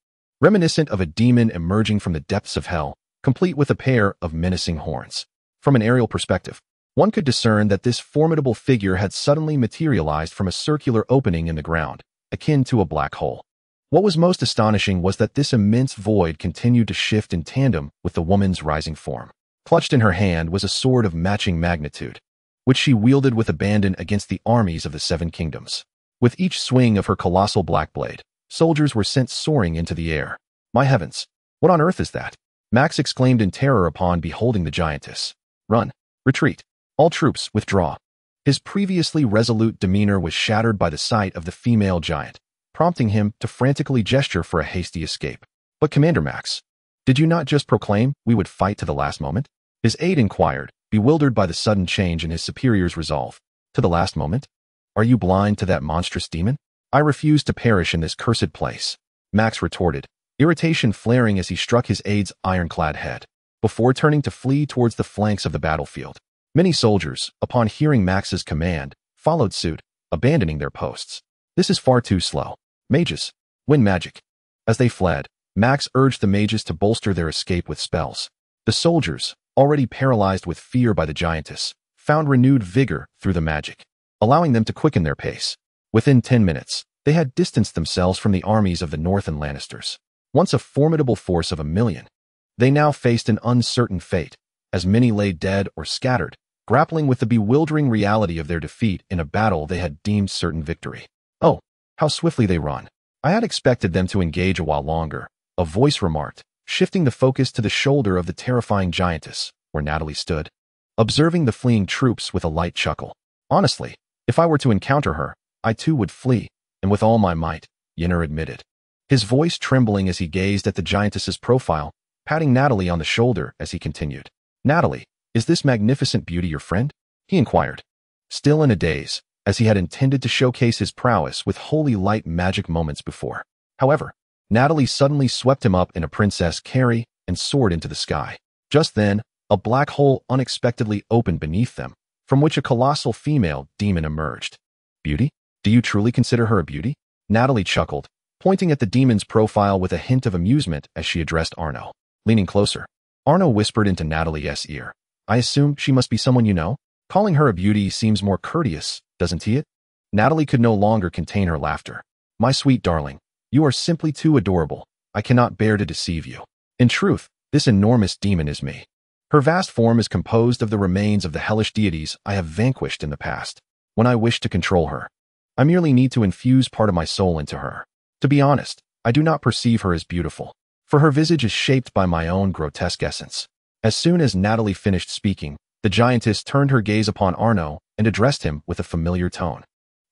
reminiscent of a demon emerging from the depths of hell, complete with a pair of menacing horns. From an aerial perspective, one could discern that this formidable figure had suddenly materialized from a circular opening in the ground, akin to a black hole. What was most astonishing was that this immense void continued to shift in tandem with the woman's rising form. Clutched in her hand was a sword of matching magnitude, which she wielded with abandon against the armies of the Seven Kingdoms. With each swing of her colossal black blade, soldiers were sent soaring into the air. My heavens, what on earth is that? Max exclaimed in terror upon beholding the giantess. Run! Retreat! All troops, withdraw! His previously resolute demeanor was shattered by the sight of the female giant, prompting him to frantically gesture for a hasty escape. But Commander Max, did you not just proclaim we would fight to the last moment? His aide inquired, bewildered by the sudden change in his superior's resolve. To the last moment? Are you blind to that monstrous demon? I refuse to perish in this cursed place, Max retorted, irritation flaring as he struck his aide's ironclad head, before turning to flee towards the flanks of the battlefield. Many soldiers, upon hearing Max's command, followed suit, abandoning their posts. This is far too slow. Mages, win magic. As they fled, Max urged the mages to bolster their escape with spells. The soldiers, already paralyzed with fear by the giantess, found renewed vigor through the magic, allowing them to quicken their pace. Within 10 minutes, they had distanced themselves from the armies of the North and Lannisters. Once a formidable force of 1,000,000, they now faced an uncertain fate, as many lay dead or scattered, grappling with the bewildering reality of their defeat in a battle they had deemed certain victory. Oh, how swiftly they run. I had expected them to engage a while longer, a voice remarked, shifting the focus to the shoulder of the terrifying giantess, where Natalie stood, observing the fleeing troops with a light chuckle. Honestly, if I were to encounter her, I too would flee, and with all my might, Yennefer admitted, his voice trembling as he gazed at the giantess's profile, patting Natalie on the shoulder as he continued. Natalie, is this magnificent beauty your friend? He inquired, still in a daze, as he had intended to showcase his prowess with holy light magic moments before. However, Natalie suddenly swept him up in a princess carry and soared into the sky. Just then, a black hole unexpectedly opened beneath them, from which a colossal female demon emerged. Beauty? Do you truly consider her a beauty? Natalie chuckled, pointing at the demon's profile with a hint of amusement as she addressed Arno. Leaning closer, Arno whispered into Natalie's ear, I assume she must be someone you know? Calling her a beauty seems more courteous, doesn't it? Natalie could no longer contain her laughter. My sweet darling, you are simply too adorable. I cannot bear to deceive you. In truth, this enormous demon is me. Her vast form is composed of the remains of the hellish deities I have vanquished in the past. When I wish to control her, I merely need to infuse part of my soul into her. To be honest, I do not perceive her as beautiful, for her visage is shaped by my own grotesque essence. As soon as Natalie finished speaking, the giantess turned her gaze upon Arno and addressed him with a familiar tone.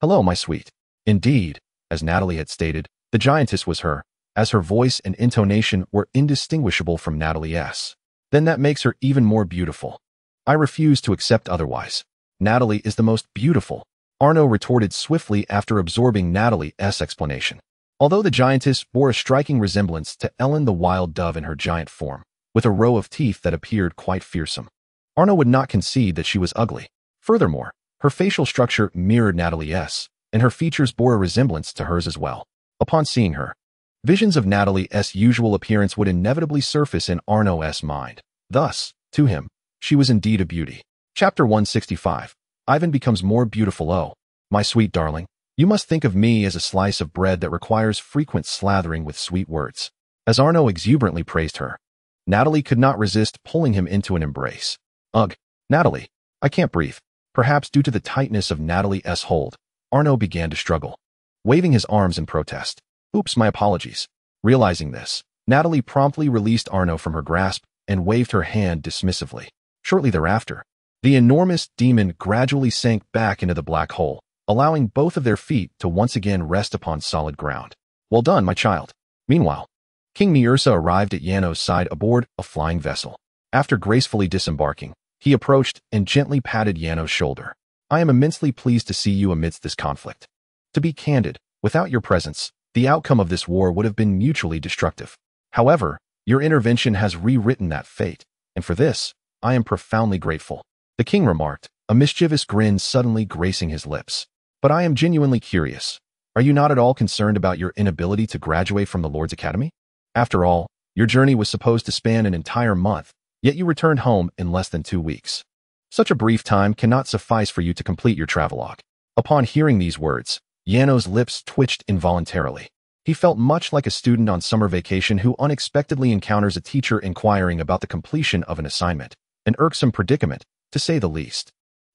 Hello, my sweet. Indeed, as Natalie had stated, the giantess was her, as her voice and intonation were indistinguishable from Natalie's. Then that makes her even more beautiful. I refuse to accept otherwise. Natalie is the most beautiful, Arno retorted swiftly after absorbing Natalie's explanation. Although the giantess bore a striking resemblance to Ellen the wild dove in her giant form, with a row of teeth that appeared quite fearsome, Arno would not concede that she was ugly. Furthermore, her facial structure mirrored Natalie's, and her features bore a resemblance to hers as well. Upon seeing her, visions of Natalie's usual appearance would inevitably surface in Arno's mind. Thus, to him, she was indeed a beauty. Chapter 165. Ivan becomes more beautiful. Oh, my sweet darling, you must think of me as a slice of bread that requires frequent slathering with sweet words. As Arno exuberantly praised her, Natalie could not resist pulling him into an embrace. Ugh, Natalie, I can't breathe. Perhaps due to the tightness of Natalie's hold, Arno began to struggle, waving his arms in protest. Oops, my apologies. Realizing this, Natalie promptly released Arno from her grasp and waved her hand dismissively. Shortly thereafter, the enormous demon gradually sank back into the black hole, allowing both of their feet to once again rest upon solid ground. Well done, my child. Meanwhile, King Miursa arrived at Yano's side aboard a flying vessel. After gracefully disembarking, he approached and gently patted Yano's shoulder. I am immensely pleased to see you amidst this conflict. To be candid, without your presence, the outcome of this war would have been mutually destructive. However, your intervention has rewritten that fate, and for this, I am profoundly grateful. The king remarked, a mischievous grin suddenly gracing his lips. But I am genuinely curious. Are you not at all concerned about your inability to graduate from the Lord's Academy? After all, your journey was supposed to span an entire month, yet you returned home in less than 2 weeks. Such a brief time cannot suffice for you to complete your travelogue. Upon hearing these words, Yano's lips twitched involuntarily. He felt much like a student on summer vacation who unexpectedly encounters a teacher inquiring about the completion of an assignment, an irksome predicament, to say the least.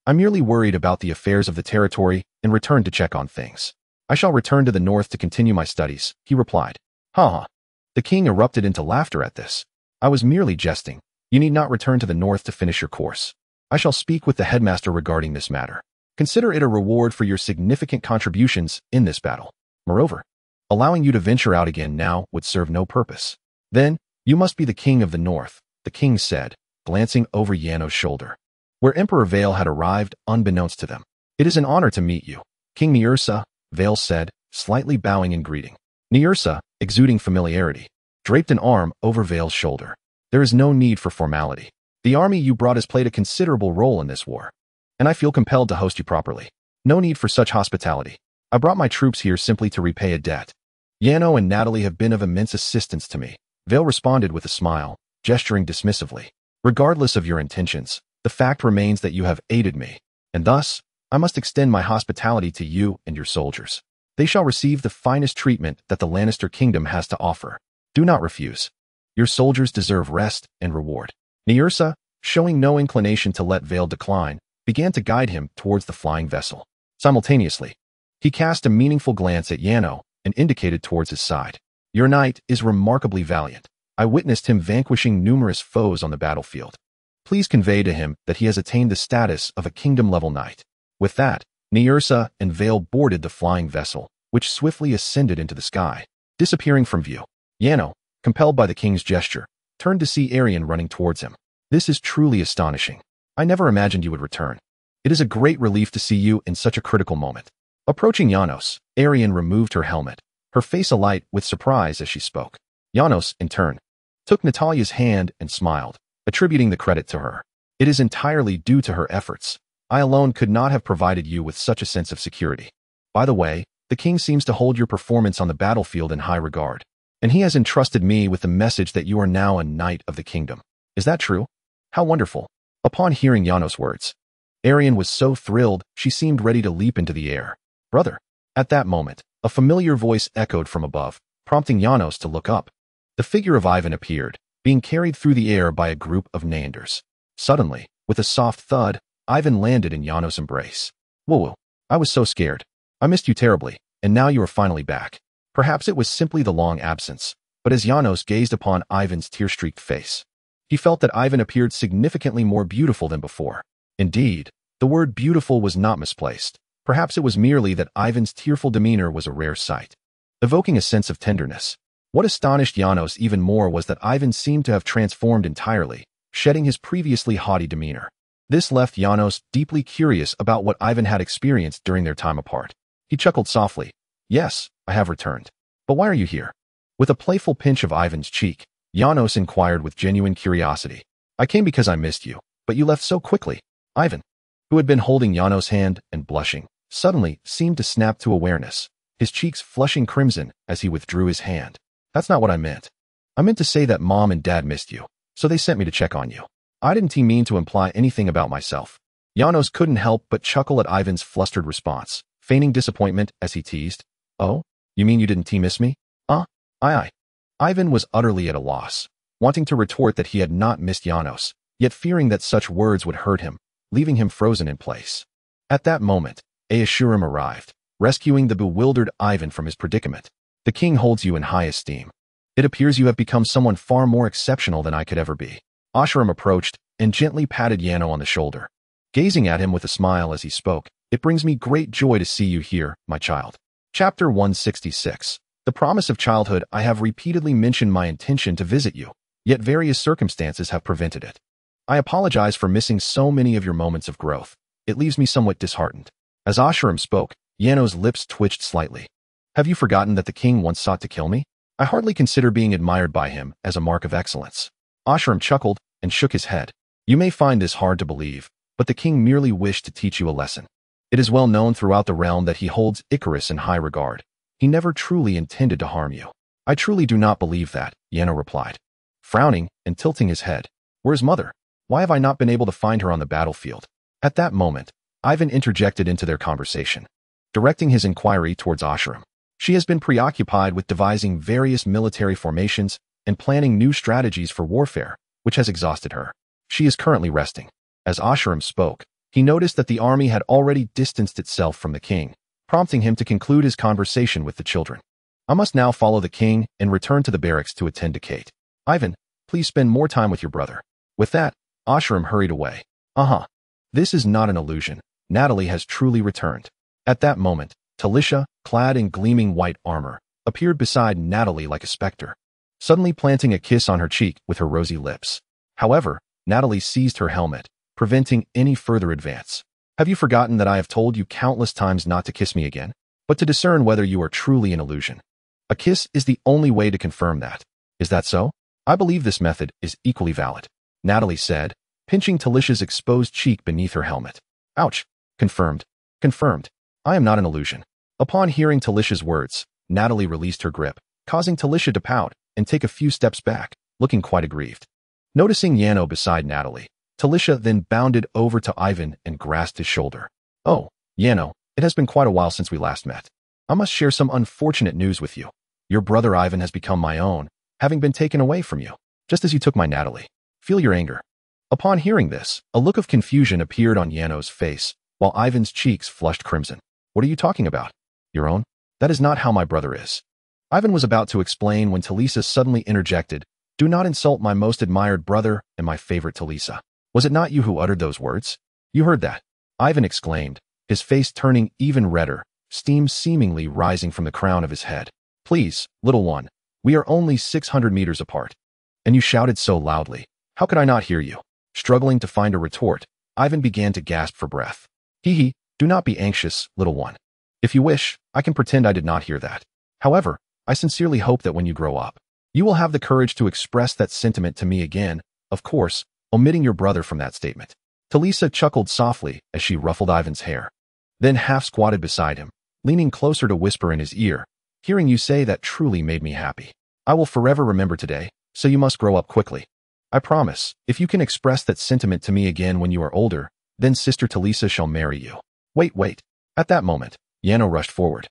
I'm merely worried about the affairs of the territory and returned to check on things. I shall return to the north to continue my studies, he replied. Ha ha. The king erupted into laughter at this. I was merely jesting. You need not return to the north to finish your course. I shall speak with the headmaster regarding this matter. Consider it a reward for your significant contributions in this battle. Moreover, Allowing you to venture out again now would serve no purpose. Then, you must be the king of the north, the king said, glancing over Yano's shoulder, where Emperor Vale had arrived unbeknownst to them. It is an honor to meet you, King Niersa, Vale said, slightly bowing in greeting. Niersa, exuding familiarity, draped an arm over Vale's shoulder. There is no need for formality. The army you brought has played a considerable role in this war, and I feel compelled to host you properly. No need for such hospitality. I brought my troops here simply to repay a debt. Yano and Natalie have been of immense assistance to me, Vale responded with a smile, gesturing dismissively. Regardless of your intentions, the fact remains that you have aided me, and thus, I must extend my hospitality to you and your soldiers. They shall receive the finest treatment that the Lannister kingdom has to offer. Do not refuse. Your soldiers deserve rest and reward. Niersa, showing no inclination to let Vale decline, began to guide him towards the flying vessel. Simultaneously, he cast a meaningful glance at Yano and indicated towards his side. Your knight is remarkably valiant. I witnessed him vanquishing numerous foes on the battlefield. Please convey to him that he has attained the status of a kingdom-level knight. With that, Niersa and Vale boarded the flying vessel, which swiftly ascended into the sky, disappearing from view. Yano, compelled by the king's gesture, turned to see Arian running towards him. This is truly astonishing. I never imagined you would return. It is a great relief to see you in such a critical moment. Approaching Janos, Arian removed her helmet, her face alight with surprise as she spoke. Janos, in turn, took Natalia's hand and smiled, attributing the credit to her. It is entirely due to her efforts. I alone could not have provided you with such a sense of security. By the way, the king seems to hold your performance on the battlefield in high regard, and he has entrusted me with the message that you are now a knight of the kingdom. Is that true? How wonderful. Upon hearing Janos' words, Arian was so thrilled she seemed ready to leap into the air. Brother. At that moment, a familiar voice echoed from above, prompting Janos to look up. The figure of Ivan appeared, being carried through the air by a group of Neanders. Suddenly, with a soft thud, Ivan landed in Janos' embrace. Whoa, I was so scared. I missed you terribly, and now you are finally back. Perhaps it was simply the long absence, but as Janos gazed upon Ivan's tear-streaked face, he felt that Ivan appeared significantly more beautiful than before. Indeed, the word beautiful was not misplaced. Perhaps it was merely that Ivan's tearful demeanor was a rare sight, evoking a sense of tenderness. What astonished Janos even more was that Ivan seemed to have transformed entirely, shedding his previously haughty demeanor. This left Janos deeply curious about what Ivan had experienced during their time apart. He chuckled softly. Yes, I have returned. But why are you here? With a playful pinch of Ivan's cheek, Janos inquired with genuine curiosity. I came because I missed you, but you left so quickly. Ivan, who had been holding Janos' hand and blushing, suddenly seemed to snap to awareness, his cheeks flushing crimson as he withdrew his hand. That's not what I meant. I meant to say that Mom and Dad missed you, so they sent me to check on you. I didn't mean to imply anything about myself. Janos couldn't help but chuckle at Ivan's flustered response, feigning disappointment as he teased. Oh, you mean you didn't miss me? Aye. Ivan was utterly at a loss, wanting to retort that he had not missed Janos, yet fearing that such words would hurt him, leaving him frozen in place. At that moment, Aeshurim arrived, rescuing the bewildered Ivan from his predicament. The king holds you in high esteem. It appears you have become someone far more exceptional than I could ever be. Ashurim approached and gently patted Yano on the shoulder, gazing at him with a smile as he spoke. It brings me great joy to see you here, my child. Chapter 166. The promise of childhood. I have repeatedly mentioned my intention to visit you, yet various circumstances have prevented it. I apologize for missing so many of your moments of growth. It leaves me somewhat disheartened. As Ashurim spoke, Yano's lips twitched slightly. Have you forgotten that the king once sought to kill me? I hardly consider being admired by him as a mark of excellence. Ashurim chuckled and shook his head. You may find this hard to believe, but the king merely wished to teach you a lesson. It is well known throughout the realm that he holds Icarus in high regard. He never truly intended to harm you. I truly do not believe that, Yano replied, frowning and tilting his head. Where's Mother? Why have I not been able to find her on the battlefield? At that moment, Ivan interjected into their conversation, directing his inquiry towards Ashurim. She has been preoccupied with devising various military formations and planning new strategies for warfare, which has exhausted her. She is currently resting. As Ashurim spoke, he noticed that the army had already distanced itself from the king, prompting him to conclude his conversation with the children. I must now follow the king and return to the barracks to attend to Kate. Ivan, please spend more time with your brother. With that, Ashurim hurried away. This is not an illusion. Natalie has truly returned. At that moment, Talisha, clad in gleaming white armor, appeared beside Natalie like a specter, suddenly planting a kiss on her cheek with her rosy lips. However, Natalie seized her helmet, preventing any further advance. Have you forgotten that I have told you countless times not to kiss me again, but to discern whether you are truly an illusion? A kiss is the only way to confirm that. Is that so? I believe this method is equally valid, Natalie said, pinching Talicia's exposed cheek beneath her helmet. Ouch. Confirmed. Confirmed. I am not an illusion. Upon hearing Talicia's words, Natalie released her grip, causing Talicia to pout and take a few steps back, looking quite aggrieved. Noticing Yano beside Natalie, Talicia then bounded over to Ivan and grasped his shoulder. Oh, Yano, it has been quite a while since we last met. I must share some unfortunate news with you. Your brother Ivan has become my own, having been taken away from you, just as you took my Natalie. Feel your anger. Upon hearing this, a look of confusion appeared on Yano's face, while Ivan's cheeks flushed crimson. What are you talking about? Your own? That is not how my brother is. Ivan was about to explain when Talisa suddenly interjected, Do not insult my most admired brother and my favorite Talisa. Was it not you who uttered those words? You heard that, Ivan exclaimed, his face turning even redder, steam seemingly rising from the crown of his head. Please, little one, we are only 600 meters apart. And you shouted so loudly. How could I not hear you? Struggling to find a retort, Ivan began to gasp for breath. Hee, do not be anxious, little one. If you wish, I can pretend I did not hear that. However, I sincerely hope that when you grow up, you will have the courage to express that sentiment to me again, of course, omitting your brother from that statement. Talisa chuckled softly as she ruffled Ivan's hair, then half squatted beside him, leaning closer to whisper in his ear, Hearing you say that truly made me happy. I will forever remember today, so you must grow up quickly. I promise, if you can express that sentiment to me again when you are older, then Sister Talisa shall marry you. Wait. At that moment, Yano rushed forward,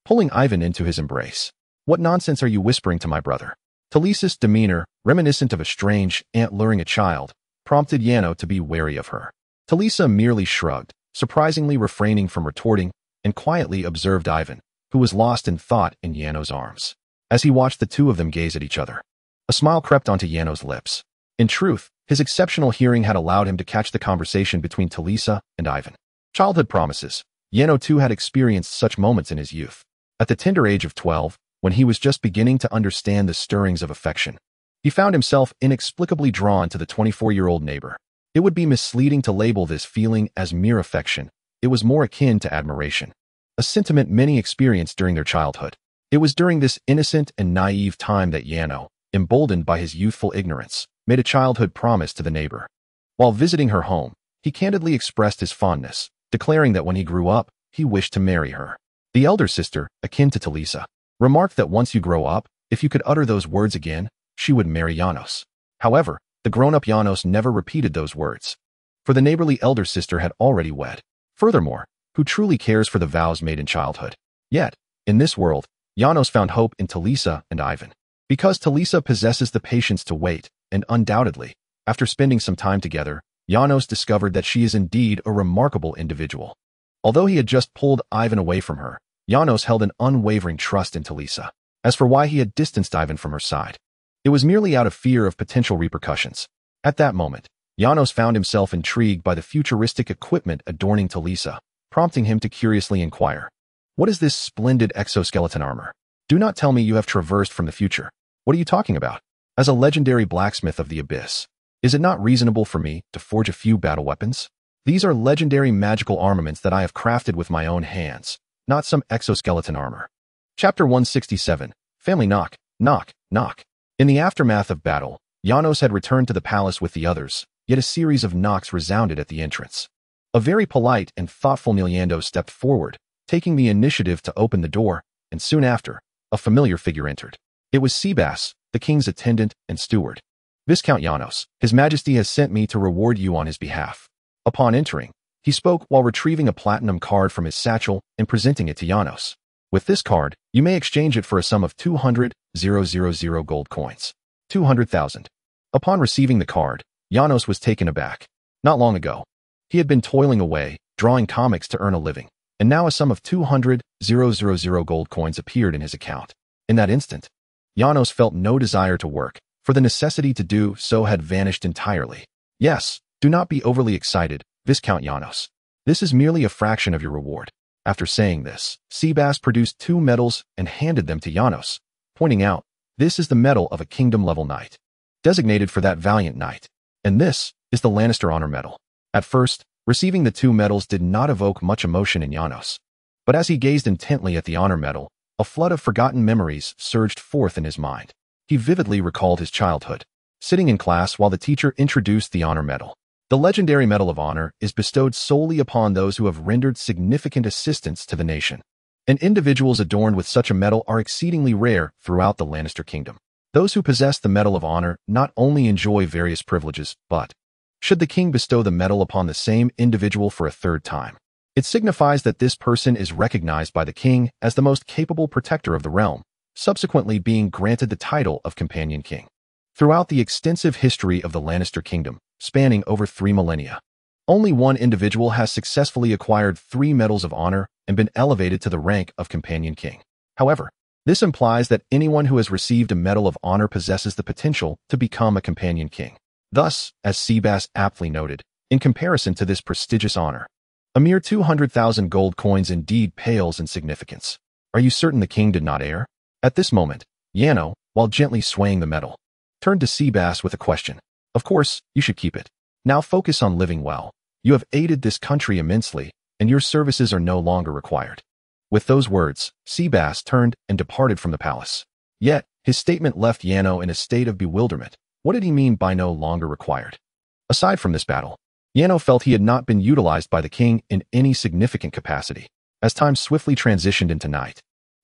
pulling Ivan into his embrace. What nonsense are you whispering to my brother? Talisa's demeanor, reminiscent of a strange ant luring a child, prompted Yano to be wary of her. Talisa merely shrugged, surprisingly refraining from retorting, and quietly observed Ivan, who was lost in thought in Yano's arms. As he watched the two of them gaze at each other, a smile crept onto Yano's lips. In truth, his exceptional hearing had allowed him to catch the conversation between Talisa and Ivan. Childhood promises. Yano too had experienced such moments in his youth. At the tender age of 12, when he was just beginning to understand the stirrings of affection, he found himself inexplicably drawn to the 24-year-old neighbor. It would be misleading to label this feeling as mere affection. It was more akin to admiration, a sentiment many experienced during their childhood. It was during this innocent and naive time that Yano, emboldened by his youthful ignorance, made a childhood promise to the neighbor. While visiting her home, he candidly expressed his fondness, declaring that when he grew up, he wished to marry her. The elder sister, akin to Talisa, remarked that once you grow up, if you could utter those words again, she would marry Janos. However, the grown-up Janos never repeated those words, for the neighborly elder sister had already wed. Furthermore, who truly cares for the vows made in childhood? Yet, in this world, Janos found hope in Talisa and Ivan. Because Talisa possesses the patience to wait, and undoubtedly, after spending some time together, Janos discovered that she is indeed a remarkable individual. Although he had just pulled Ivan away from her, Janos held an unwavering trust in Talisa. As for why he had distanced Ivan from her side, it was merely out of fear of potential repercussions. At that moment, Janos found himself intrigued by the futuristic equipment adorning Talisa, prompting him to curiously inquire, "What is this splendid exoskeleton armor? Do not tell me you have traversed from the future. What are you talking about? As a legendary blacksmith of the abyss, is it not reasonable for me to forge a few battle weapons? These are legendary magical armaments that I have crafted with my own hands, not some exoskeleton armor." Chapter 167, Family Knock, Knock, Knock. In the aftermath of battle, Janos had returned to the palace with the others, yet a series of knocks resounded at the entrance. A very polite and thoughtful Niliando stepped forward, taking the initiative to open the door, and soon after, a familiar figure entered. It was Succubus, the king's attendant and steward. "Viscount Janos, His Majesty has sent me to reward you on his behalf." Upon entering, he spoke while retrieving a platinum card from his satchel and presenting it to Janos. "With this card, you may exchange it for a sum of 200,000 gold coins. 200,000. Upon receiving the card, Janos was taken aback. Not long ago, he had been toiling away, drawing comics to earn a living, and now a sum of 200,000 gold coins appeared in his account. In that instant, Janos felt no desire to work, for the necessity to do so had vanished entirely. "Yes, do not be overly excited, Viscount Janos. This is merely a fraction of your reward. After saying this, Succubus produced 2 medals and handed them to Janos, pointing out, "This is the medal of a kingdom-level knight, designated for that valiant knight, and this is the Lannister Honor Medal." At first, receiving the 2 medals did not evoke much emotion in Janos, but as he gazed intently at the honor medal, a flood of forgotten memories surged forth in his mind. He vividly recalled his childhood, sitting in class while the teacher introduced the honor medal. The legendary Medal of Honor is bestowed solely upon those who have rendered significant assistance to the nation, and individuals adorned with such a medal are exceedingly rare throughout the Lannister kingdom. Those who possess the Medal of Honor not only enjoy various privileges, but, should the king bestow the medal upon the same individual for a third time, it signifies that this person is recognized by the king as the most capable protector of the realm, subsequently being granted the title of Companion King. Throughout the extensive history of the Lannister kingdom, spanning over 3 millennia, only one individual has successfully acquired 3 medals of honor and been elevated to the rank of Companion King. However, this implies that anyone who has received a Medal of Honor possesses the potential to become a Companion King. Thus, as Succubus aptly noted, in comparison to this prestigious honor, a mere 200,000 gold coins indeed pales in significance. Are you certain the king did not err? At this moment, Yano, while gently swaying the medal, turned to Succubus with a question. Of course, you should keep it. Now focus on living well. You have aided this country immensely, and your services are no longer required. With those words, Succubus turned and departed from the palace. Yet, his statement left Yano in a state of bewilderment. What did he mean by no longer required? Aside from this battle, Yano felt he had not been utilized by the king in any significant capacity. As time swiftly transitioned into night,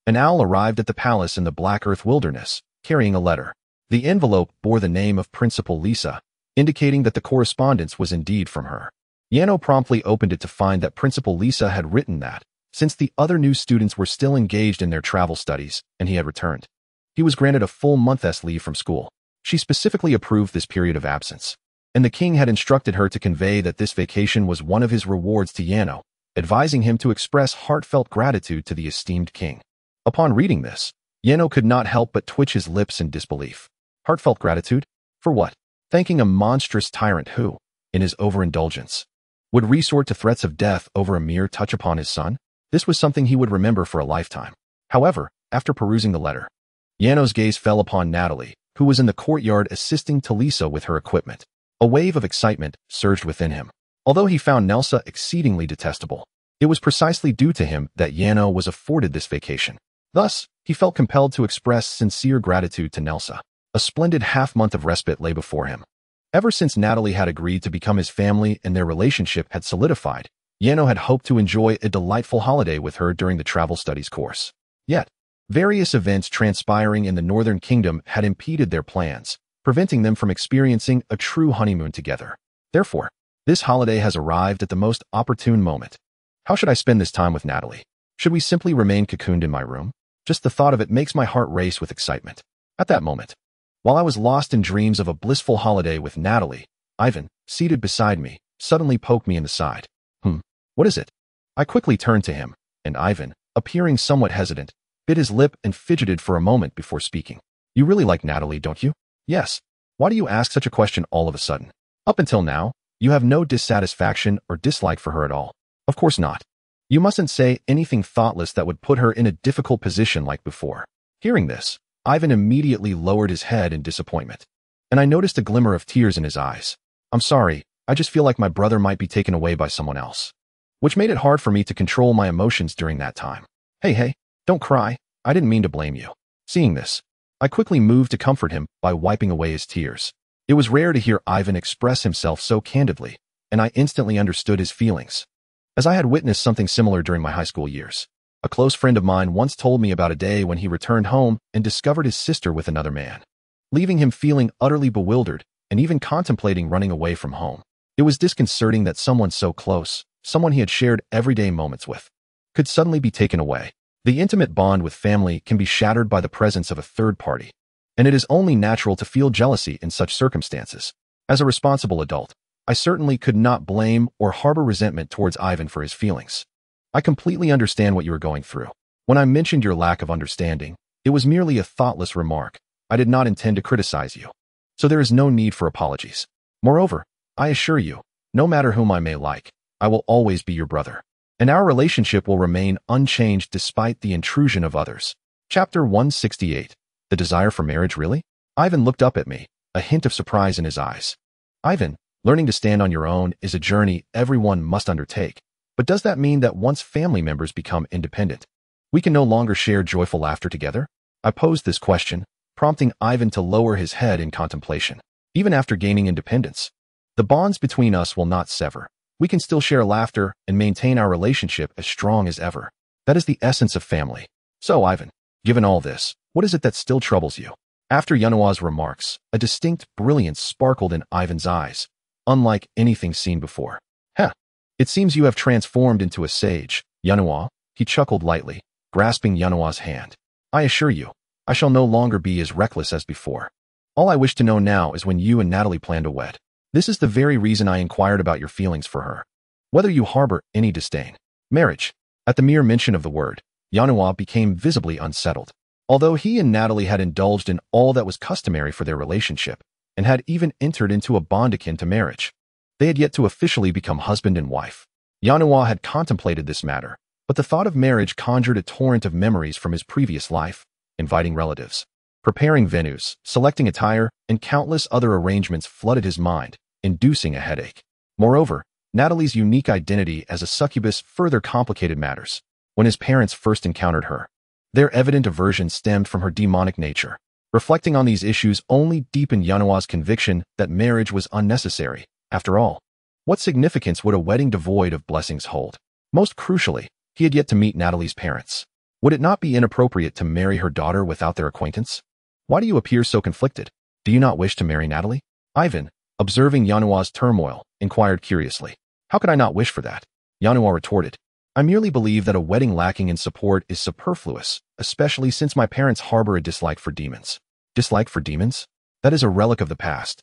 an owl arrived at the palace in the Black Earth wilderness, carrying a letter. The envelope bore the name of Principal Lisa, indicating that the correspondence was indeed from her. Yano promptly opened it to find that Principal Lisa had written that, since the other new students were still engaged in their travel studies and he had returned, he was granted a full month's leave from school. She specifically approved this period of absence, and the king had instructed her to convey that this vacation was one of his rewards to Yano, advising him to express heartfelt gratitude to the esteemed king. Upon reading this, Yano could not help but twitch his lips in disbelief. Heartfelt gratitude? For what? Thanking a monstrous tyrant who, in his overindulgence, would resort to threats of death over a mere touch upon his son? This was something he would remember for a lifetime. However, after perusing the letter, Yano's gaze fell upon Natalia, who was in the courtyard assisting Talisa with her equipment. A wave of excitement surged within him. Although he found Nelsa exceedingly detestable, it was precisely due to him that Yano was afforded this vacation. Thus, he felt compelled to express sincere gratitude to Nelsa. A splendid half-month of respite lay before him. Ever since Natalia had agreed to become his family and their relationship had solidified, Yano had hoped to enjoy a delightful holiday with her during the travel studies course. Yet, various events transpiring in the Northern Kingdom had impeded their plans, preventing them from experiencing a true honeymoon together. Therefore, this holiday has arrived at the most opportune moment. How should I spend this time with Natalia? Should we simply remain cocooned in my room? Just the thought of it makes my heart race with excitement. At that moment, while I was lost in dreams of a blissful holiday with Natalia, Ivan, seated beside me, suddenly poked me in the side. What is it? I quickly turned to him, and Ivan, appearing somewhat hesitant, bit his lip and fidgeted for a moment before speaking. You really like Natalia, don't you? Yes. Why do you ask such a question all of a sudden? Up until now, you have no dissatisfaction or dislike for her at all. Of course not. You mustn't say anything thoughtless that would put her in a difficult position like before. Hearing this, Ivan immediately lowered his head in disappointment, and I noticed a glimmer of tears in his eyes. I'm sorry, I just feel like my brother might be taken away by someone else, which made it hard for me to control my emotions during that time. Hey, don't cry. I didn't mean to blame you. Seeing this, I quickly moved to comfort him by wiping away his tears. It was rare to hear Ivan express himself so candidly, and I instantly understood his feelings, as I had witnessed something similar during my high school years. A close friend of mine once told me about a day when he returned home and discovered his sister with another man, leaving him feeling utterly bewildered and even contemplating running away from home. It was disconcerting that someone so close, someone he had shared everyday moments with, could suddenly be taken away. The intimate bond with family can be shattered by the presence of a third party, and it is only natural to feel jealousy in such circumstances. As a responsible adult, I certainly could not blame or harbor resentment towards Ivan for his feelings. I completely understand what you are going through. When I mentioned your lack of understanding, it was merely a thoughtless remark. I did not intend to criticize you, so there is no need for apologies. Moreover, I assure you, no matter whom I may like, I will always be your brother. and our relationship will remain unchanged despite the intrusion of others. Chapter 168. The desire for marriage, really? Ivan looked up at me, a hint of surprise in his eyes. Ivan, learning to stand on your own is a journey everyone must undertake. But does that mean that once family members become independent, we can no longer share joyful laughter together? I posed this question, prompting Ivan to lower his head in contemplation. Even after gaining independence, the bonds between us will not sever. We can still share laughter and maintain our relationship as strong as ever. That is the essence of family. So, Ivan, given all this, what is it that still troubles you? After Yanua's remarks, a distinct brilliance sparkled in Ivan's eyes, unlike anything seen before. It seems you have transformed into a sage, Yanua. He chuckled lightly, grasping Yanua's hand. I assure you, I shall no longer be as reckless as before. All I wish to know now is when you and Natalie plan to wed. This is the very reason I inquired about your feelings for her. Whether you harbor any disdain. Marriage. At the mere mention of the word, Yanua became visibly unsettled. Although he and Natalie had indulged in all that was customary for their relationship, and had even entered into a bond akin to marriage, they had yet to officially become husband and wife. Yanua had contemplated this matter, but the thought of marriage conjured a torrent of memories from his previous life, inviting relatives, preparing venues, selecting attire, and countless other arrangements flooded his mind, inducing a headache. Moreover, Natalie's unique identity as a succubus further complicated matters. When his parents first encountered her, their evident aversion stemmed from her demonic nature. Reflecting on these issues only deepened Yanua's conviction that marriage was unnecessary. After all, what significance would a wedding devoid of blessings hold? Most crucially, he had yet to meet Natalie's parents. Would it not be inappropriate to marry her daughter without their acquaintance? Why do you appear so conflicted? Do you not wish to marry Natalie? Ivan, observing Yanua's turmoil, inquired curiously. How could I not wish for that? Yanua retorted. I merely believe that a wedding lacking in support is superfluous, especially since my parents harbor a dislike for demons. Dislike for demons? That is a relic of the past.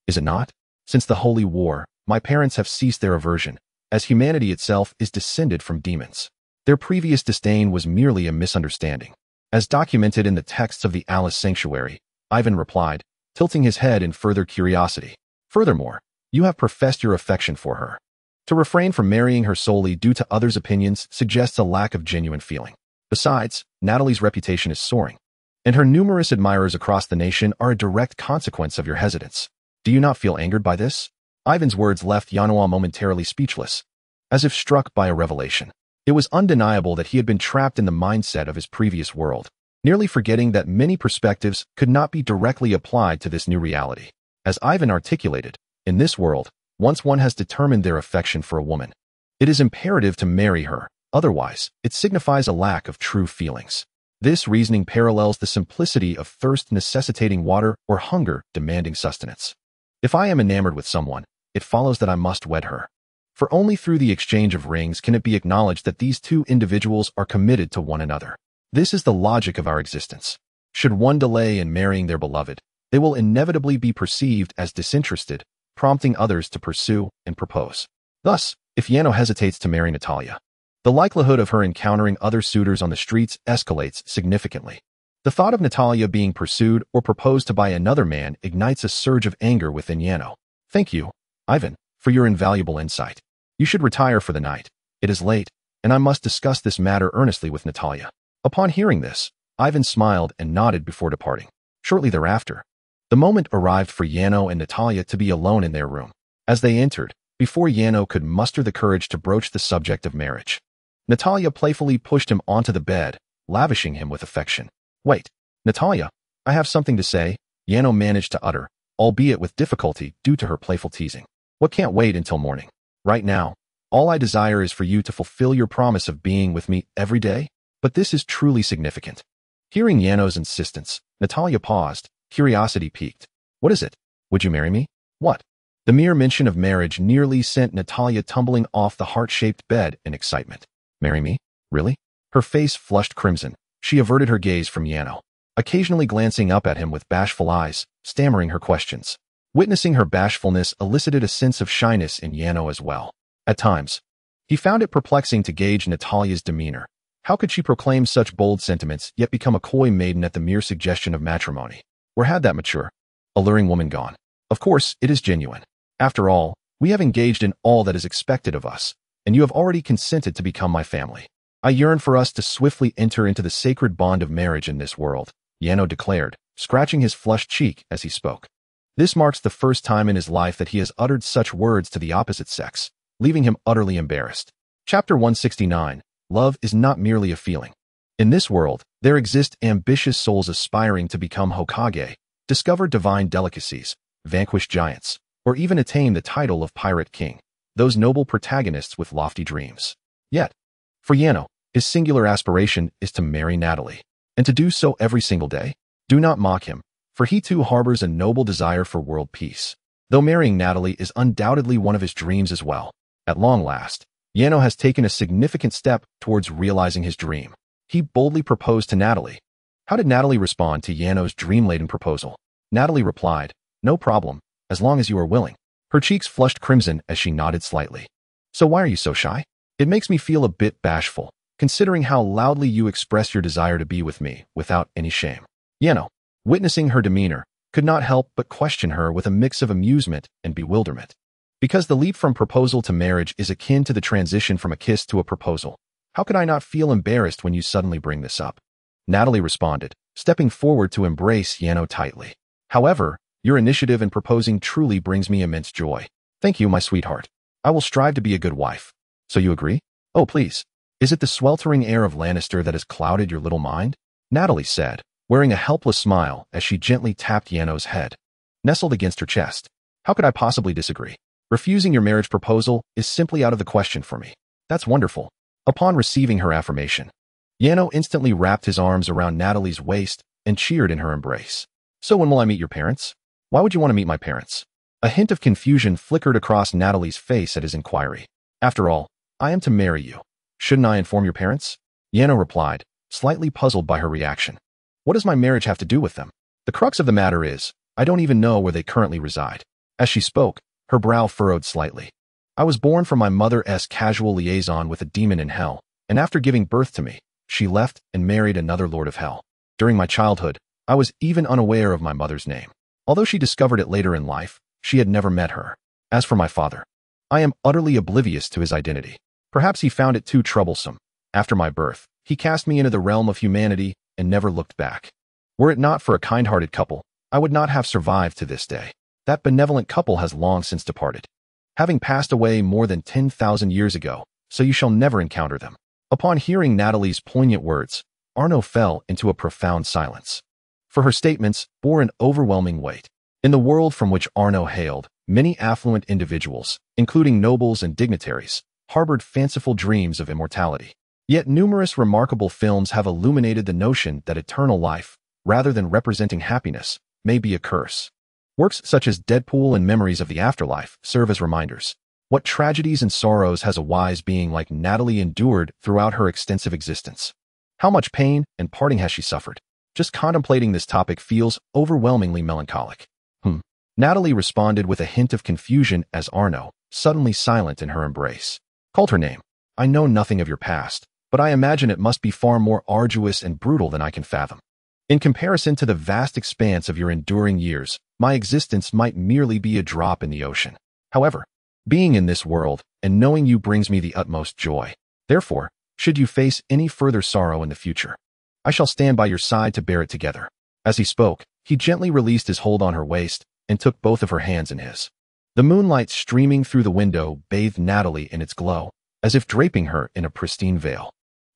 Is it not? Since the Holy War, my parents have ceased their aversion, as humanity itself is descended from demons. Their previous disdain was merely a misunderstanding. As documented in the texts of the Alice Sanctuary, Ivan replied, tilting his head in further curiosity. Furthermore, you have professed your affection for her. To refrain from marrying her solely due to others' opinions suggests a lack of genuine feeling. Besides, Natalie's reputation is soaring, and her numerous admirers across the nation are a direct consequence of your hesitance. Do you not feel angered by this? Ivan's words left Yanua momentarily speechless, as if struck by a revelation. It was undeniable that he had been trapped in the mindset of his previous world, nearly forgetting that many perspectives could not be directly applied to this new reality. As Ivan articulated, in this world, once one has determined their affection for a woman, it is imperative to marry her, otherwise, it signifies a lack of true feelings. This reasoning parallels the simplicity of thirst necessitating water or hunger demanding sustenance. If I am enamored with someone, it follows that I must wed her. For only through the exchange of rings can it be acknowledged that these two individuals are committed to one another. This is the logic of our existence. Should one delay in marrying their beloved, they will inevitably be perceived as disinterested, prompting others to pursue and propose. Thus, if Yano hesitates to marry Natalia, the likelihood of her encountering other suitors on the streets escalates significantly. The thought of Natalia being pursued or proposed to by another man ignites a surge of anger within Yano. Thank you, Ivan, for your invaluable insight. You should retire for the night. It is late, and I must discuss this matter earnestly with Natalia. Upon hearing this, Ivan smiled and nodded before departing. Shortly thereafter, the moment arrived for Yano and Natalia to be alone in their room. As they entered, before Yano could muster the courage to broach the subject of marriage, Natalia playfully pushed him onto the bed, lavishing him with affection. Wait, Natalia, I have something to say, Yano managed to utter, albeit with difficulty due to her playful teasing. What can't wait until morning? Right now, all I desire is for you to fulfill your promise of being with me every day. But this is truly significant. Hearing Yano's insistence, Natalia paused, curiosity piqued. What is it? Would you marry me? What? The mere mention of marriage nearly sent Natalia tumbling off the heart-shaped bed in excitement. Marry me? Really? Her face flushed crimson. She averted her gaze from Yano, occasionally glancing up at him with bashful eyes, stammering her questions. Witnessing her bashfulness elicited a sense of shyness in Yano as well. At times, he found it perplexing to gauge Natalia's demeanor. How could she proclaim such bold sentiments yet become a coy maiden at the mere suggestion of matrimony? Where had that mature, alluring woman gone? Of course, it is genuine. After all, we have engaged in all that is expected of us, and you have already consented to become my family. I yearn for us to swiftly enter into the sacred bond of marriage in this world, Yano declared, scratching his flushed cheek as he spoke. This marks the first time in his life that he has uttered such words to the opposite sex, leaving him utterly embarrassed. Chapter 169. Love is not merely a feeling. In this world, there exist ambitious souls aspiring to become Hokage, discover divine delicacies, vanquish giants, or even attain the title of Pirate King, those noble protagonists with lofty dreams. Yet, for Yano, his singular aspiration is to marry Natalie, and to do so every single day. Do not mock him, for he too harbors a noble desire for world peace. Though marrying Natalie is undoubtedly one of his dreams as well, at long last, Yano has taken a significant step towards realizing his dream. He boldly proposed to Natalie. How did Natalie respond to Yano's dream-laden proposal? Natalie replied, "No problem, as long as you are willing." Her cheeks flushed crimson as she nodded slightly. "So why are you so shy?" "It makes me feel a bit bashful, considering how loudly you express your desire to be with me without any shame." Yano, witnessing her demeanor, could not help but question her with a mix of amusement and bewilderment. Because the leap from proposal to marriage is akin to the transition from a kiss to a proposal, how could I not feel embarrassed when you suddenly bring this up? Natalie responded, stepping forward to embrace Yano tightly. "However, your initiative in proposing truly brings me immense joy. Thank you, my sweetheart. I will strive to be a good wife." "So you agree?" "Oh, please. Is it the sweltering air of Lannister that has clouded your little mind?" Natalie said, wearing a helpless smile as she gently tapped Yano's head, nestled against her chest. "How could I possibly disagree? Refusing your marriage proposal is simply out of the question for me." "That's wonderful." Upon receiving her affirmation, Yano instantly wrapped his arms around Natalie's waist and cheered in her embrace. "So when will I meet your parents?" "Why would you want to meet my parents?" A hint of confusion flickered across Natalie's face at his inquiry. "After all, I am to marry you. Shouldn't I inform your parents?" Yano replied, slightly puzzled by her reaction. "What does my marriage have to do with them? The crux of the matter is, I don't even know where they currently reside." As she spoke, her brow furrowed slightly. "I was born from my mother's casual liaison with a demon in hell, and after giving birth to me, she left and married another lord of hell. During my childhood, I was even unaware of my mother's name. Although she discovered it later in life, she had never met her. As for my father, I am utterly oblivious to his identity. Perhaps he found it too troublesome. After my birth, he cast me into the realm of humanity and never looked back. Were it not for a kind-hearted couple, I would not have survived to this day. That benevolent couple has long since departed, having passed away more than 10,000 years ago, so you shall never encounter them." Upon hearing Natalie's poignant words, Arno fell into a profound silence. For her statements bore an overwhelming weight. In the world from which Arno hailed, many affluent individuals, including nobles and dignitaries, harbored fanciful dreams of immortality. Yet numerous remarkable films have illuminated the notion that eternal life, rather than representing happiness, may be a curse. Works such as Deadpool and Memories of the Afterlife serve as reminders. What tragedies and sorrows has a wise being like Natalie endured throughout her extensive existence? How much pain and parting has she suffered? Just contemplating this topic feels overwhelmingly melancholic. Natalie responded with a hint of confusion as Arno, suddenly silent in her embrace, called her name. "I know nothing of your past, but I imagine it must be far more arduous and brutal than I can fathom. In comparison to the vast expanse of your enduring years, my existence might merely be a drop in the ocean. However, being in this world and knowing you brings me the utmost joy. Therefore, should you face any further sorrow in the future, I shall stand by your side to bear it together." As he spoke, he gently released his hold on her waist and took both of her hands in his. The moonlight streaming through the window bathed Natalie in its glow, as if draping her in a pristine veil.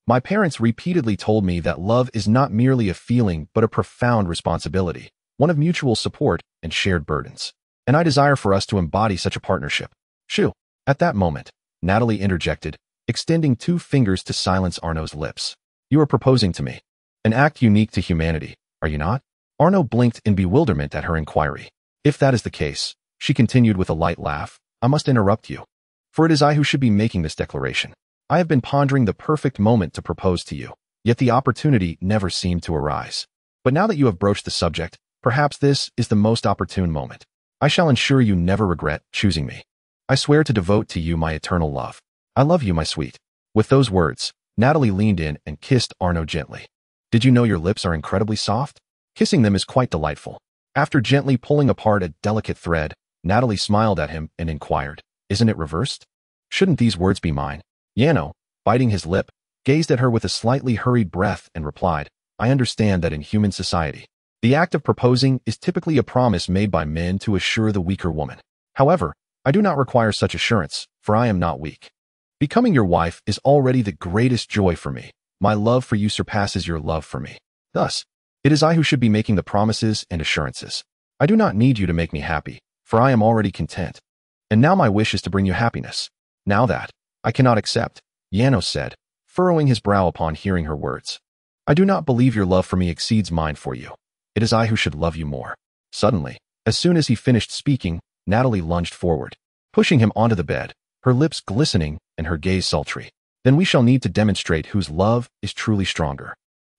"My parents repeatedly told me that love is not merely a feeling but a profound responsibility, one of mutual support and shared burdens. And I desire for us to embody such a partnership." "Shoo!" At that moment, Natalie interjected, extending 2 fingers to silence Arno's lips. "You are proposing to me. An act unique to humanity, are you not?" Arno blinked in bewilderment at her inquiry. "If that is the case," she continued with a light laugh, "I must interrupt you. For it is I who should be making this declaration. I have been pondering the perfect moment to propose to you, yet the opportunity never seemed to arise. But now that you have broached the subject, perhaps this is the most opportune moment. I shall ensure you never regret choosing me. I swear to devote to you my eternal love. I love you, my sweet." With those words, Natalie leaned in and kissed Arno gently. "Did you know your lips are incredibly soft? Kissing them is quite delightful." After gently pulling apart a delicate thread, Natalie smiled at him and inquired, "Isn't it reversed?" Shouldn't these words be mine? Yano, biting his lip, gazed at her with a slightly hurried breath and replied, I understand that in human society, the act of proposing is typically a promise made by men to assure the weaker woman. However, I do not require such assurance, for I am not weak. Becoming your wife is already the greatest joy for me. My love for you surpasses your love for me. Thus, it is I who should be making the promises and assurances. I do not need you to make me happy, for I am already content. And now my wish is to bring you happiness. Now that, I cannot accept, Yano said, furrowing his brow upon hearing her words. I do not believe your love for me exceeds mine for you. It is I who should love you more. Suddenly, as soon as he finished speaking, Natalie lunged forward, pushing him onto the bed, her lips glistening and her gaze sultry. Then we shall need to demonstrate whose love is truly stronger.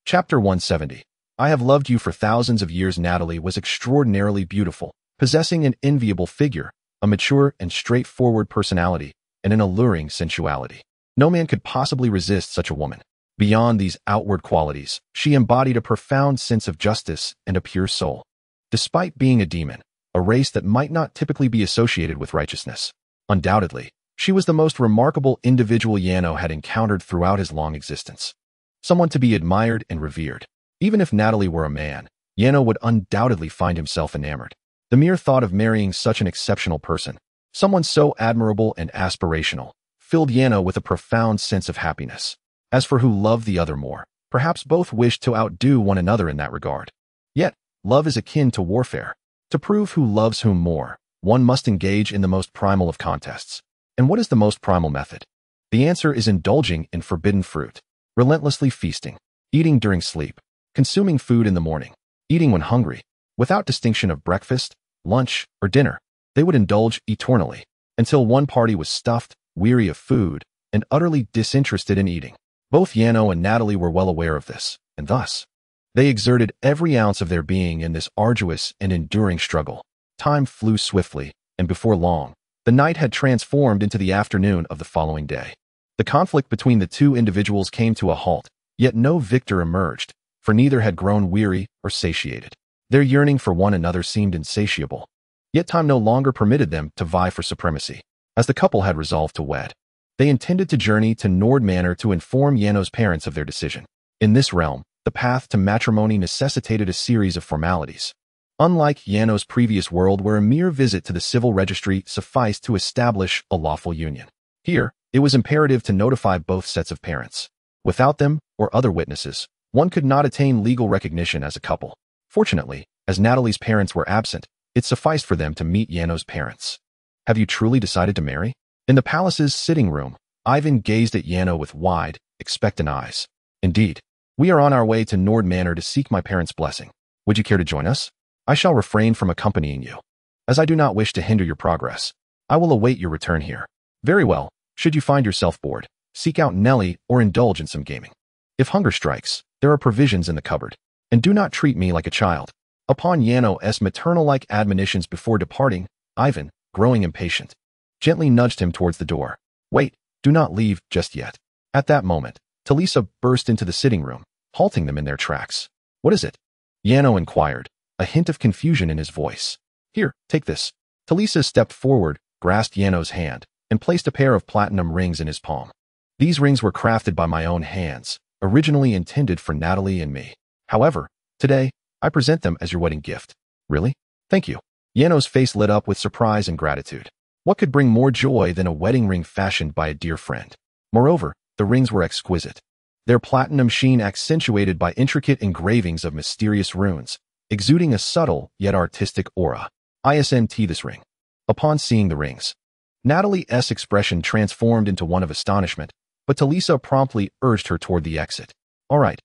Chapter 170. I have loved you for thousands of years. Natalie was extraordinarily beautiful, possessing an enviable figure, a mature and straightforward personality, and an alluring sensuality. No man could possibly resist such a woman. Beyond these outward qualities, she embodied a profound sense of justice and a pure soul. Despite being a demon, a race that might not typically be associated with righteousness, undoubtedly, she was the most remarkable individual Yano had encountered throughout his long existence. Someone to be admired and revered. Even if Natalie were a man, Yano would undoubtedly find himself enamored. The mere thought of marrying such an exceptional person, someone so admirable and aspirational, filled Yano with a profound sense of happiness. As for who loved the other more, perhaps both wished to outdo one another in that regard. Yet, love is akin to warfare. To prove who loves whom more, one must engage in the most primal of contests. And what is the most primal method? The answer is indulging in forbidden fruit, relentlessly feasting, eating during sleep, consuming food in the morning, eating when hungry, without distinction of breakfast, lunch, or dinner. They would indulge eternally, until one party was stuffed, weary of food, and utterly disinterested in eating. Both Yano and Natalie were well aware of this, and thus, they exerted every ounce of their being in this arduous and enduring struggle. Time flew swiftly, and before long, the night had transformed into the afternoon of the following day. The conflict between the two individuals came to a halt, yet no victor emerged, for neither had grown weary or satiated. Their yearning for one another seemed insatiable, yet time no longer permitted them to vie for supremacy, as the couple had resolved to wed. They intended to journey to Nord Manor to inform Yano's parents of their decision. In this realm, the path to matrimony necessitated a series of formalities. Unlike Yano's previous world where a mere visit to the civil registry sufficed to establish a lawful union, here, it was imperative to notify both sets of parents. Without them, or other witnesses, one could not attain legal recognition as a couple. Fortunately, as Natalie's parents were absent, it sufficed for them to meet Yano's parents. Have you truly decided to marry? In the palace's sitting room, Ivan gazed at Yano with wide, expectant eyes. Indeed, we are on our way to Nord Manor to seek my parents' blessing. Would you care to join us? I shall refrain from accompanying you, as I do not wish to hinder your progress. I will await your return here. Very well, should you find yourself bored, seek out Nellie or indulge in some gaming. If hunger strikes, there are provisions in the cupboard, and do not treat me like a child. Upon Yano's maternal-like admonitions before departing, Ivan, growing impatient, gently nudged him towards the door. Wait, do not leave just yet. At that moment, Talisa burst into the sitting room, halting them in their tracks. What is it? Yano inquired, a hint of confusion in his voice. Here, take this. Talisa stepped forward, grasped Yano's hand, and placed a pair of platinum rings in his palm. These rings were crafted by my own hands, originally intended for Natalie and me. However, today, I present them as your wedding gift. Really? Thank you. Yano's face lit up with surprise and gratitude. What could bring more joy than a wedding ring fashioned by a dear friend? Moreover, the rings were exquisite. Their platinum sheen accentuated by intricate engravings of mysterious runes, exuding a subtle yet artistic aura. ISNT this ring. Upon seeing the rings, Natalie's expression transformed into one of astonishment, but Talisa promptly urged her toward the exit. All right,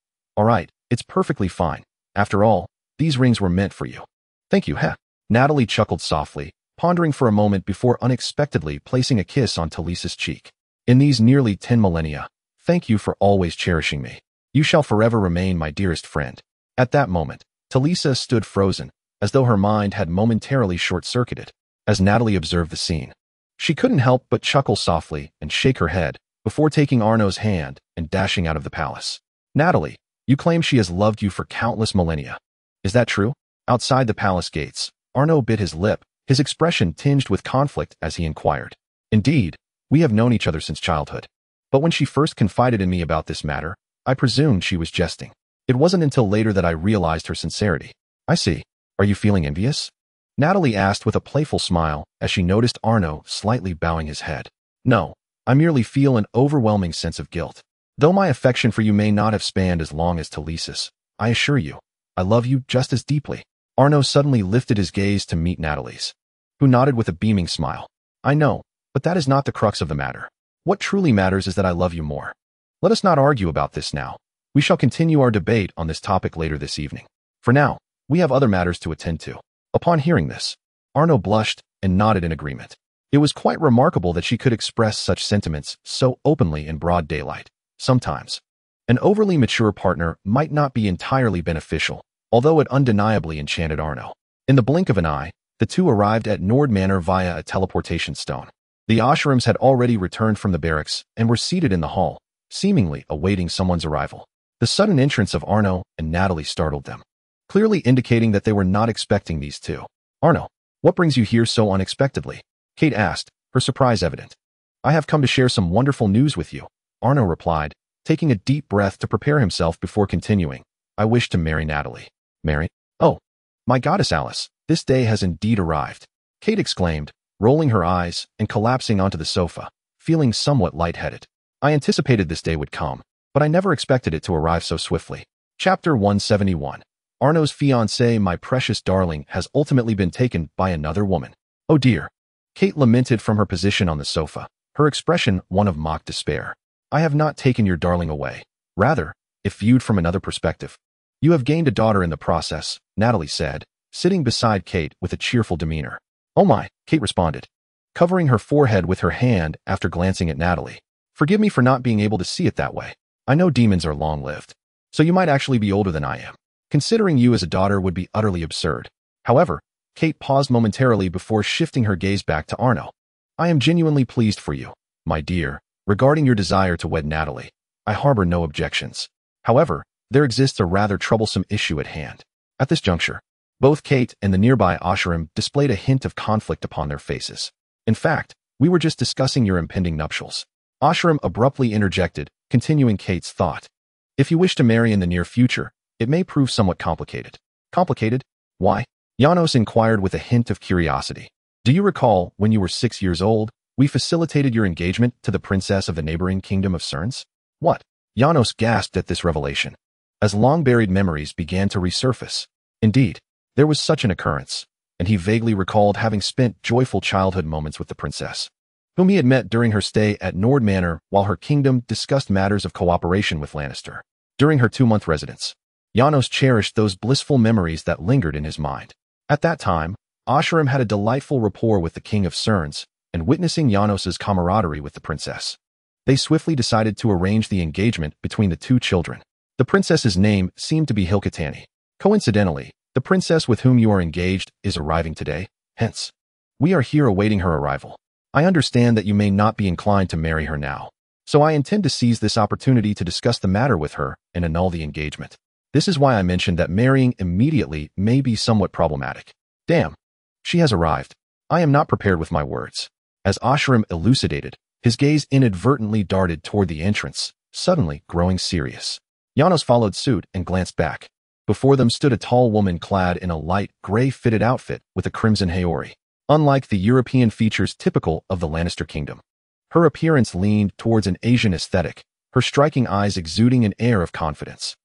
it's perfectly fine. After all, these rings were meant for you. Thank you, heh. Natalie chuckled softly, pondering for a moment before unexpectedly placing a kiss on Talisa's cheek. In these nearly 10 millennia, thank you for always cherishing me. You shall forever remain my dearest friend. At that moment, Talisa stood frozen, as though her mind had momentarily short-circuited, as Natalie observed the scene. She couldn't help but chuckle softly and shake her head, before taking Arno's hand and dashing out of the palace. Natalie, you claim she has loved you for countless millennia. Is that true? Outside the palace gates, Arno bit his lip, his expression tinged with conflict as he inquired. Indeed, We have known each other since childhood. But when she first confided in me about this matter, I presumed she was jesting. It wasn't until later that I realized her sincerity. I see. Are you feeling envious? Natalie asked with a playful smile as she noticed Arno slightly bowing his head. No, I merely feel an overwhelming sense of guilt. Though my affection for you may not have spanned as long as Talisa's, I assure you, I love you just as deeply. Arno suddenly lifted his gaze to meet Natalie's, who nodded with a beaming smile. I know, but that is not the crux of the matter. What truly matters is that I love you more. Let us not argue about this now. We shall continue our debate on this topic later this evening. For now, we have other matters to attend to. Upon hearing this, Arno blushed and nodded in agreement. It was quite remarkable that she could express such sentiments so openly in broad daylight. Sometimes, an overly mature partner might not be entirely beneficial, although it undeniably enchanted Arno. In the blink of an eye, the two arrived at Nord Manor via a teleportation stone. The Oshrams had already returned from the barracks and were seated in the hall, seemingly awaiting someone's arrival. The sudden entrance of Arno and Natalie startled them, clearly indicating that they were not expecting these two. Arno, what brings you here so unexpectedly? Kate asked, her surprise evident. I have come to share some wonderful news with you, Arno replied, taking a deep breath to prepare himself before continuing. I wish to marry Natalie. Marry? Oh, my goddess Alice, this day has indeed arrived, Kate exclaimed, rolling her eyes and collapsing onto the sofa, feeling somewhat lightheaded. I anticipated this day would come, but I never expected it to arrive so swiftly. Chapter 171. Arno's fiancée, my precious darling, has ultimately been taken by another woman. Oh dear. Kate lamented from her position on the sofa, her expression one of mock despair. I have not taken your darling away. Rather, if viewed from another perspective, you have gained a daughter in the process, Natalie said, sitting beside Kate with a cheerful demeanor. Oh my, Kate responded, covering her forehead with her hand after glancing at Natalie. Forgive me for not being able to see it that way. I know demons are long-lived, so you might actually be older than I am. Considering you as a daughter would be utterly absurd. However, Kate paused momentarily before shifting her gaze back to Arno. I am genuinely pleased for you, my dear. Regarding your desire to wed Natalie, I harbor no objections. However, there exists a rather troublesome issue at hand. At this juncture, both Kate and the nearby Oshram displayed a hint of conflict upon their faces. In fact, we were just discussing your impending nuptials. Oshram abruptly interjected, continuing Kate's thought. If you wish to marry in the near future, it may prove somewhat complicated. Complicated? Why? Janos inquired with a hint of curiosity. Do you recall, when you were 6 years old, we facilitated your engagement to the princess of the neighboring kingdom of Cerns? What? Janos gasped at this revelation, as long-buried memories began to resurface. Indeed, there was such an occurrence, and he vaguely recalled having spent joyful childhood moments with the princess, whom he had met during her stay at Nord Manor while her kingdom discussed matters of cooperation with Lannister. During her 2-month residence, Janos cherished those blissful memories that lingered in his mind. At that time, Oshram had a delightful rapport with the king of Cerns, and witnessing Janos's camaraderie with the princess, they swiftly decided to arrange the engagement between the two children. The princess's name seemed to be Hilkatani. Coincidentally, the princess with whom you are engaged is arriving today, hence, we are here awaiting her arrival. I understand that you may not be inclined to marry her now, so I intend to seize this opportunity to discuss the matter with her and annul the engagement. This is why I mentioned that marrying immediately may be somewhat problematic. Damn, she has arrived. I am not prepared with my words. As Oshram elucidated, his gaze inadvertently darted toward the entrance, suddenly growing serious. Janos followed suit and glanced back. Before them stood a tall woman clad in a light, gray-fitted outfit with a crimson haori. Unlike the European features typical of the Lannister kingdom, her appearance leaned towards an Asian aesthetic, her striking eyes exuding an air of confidence.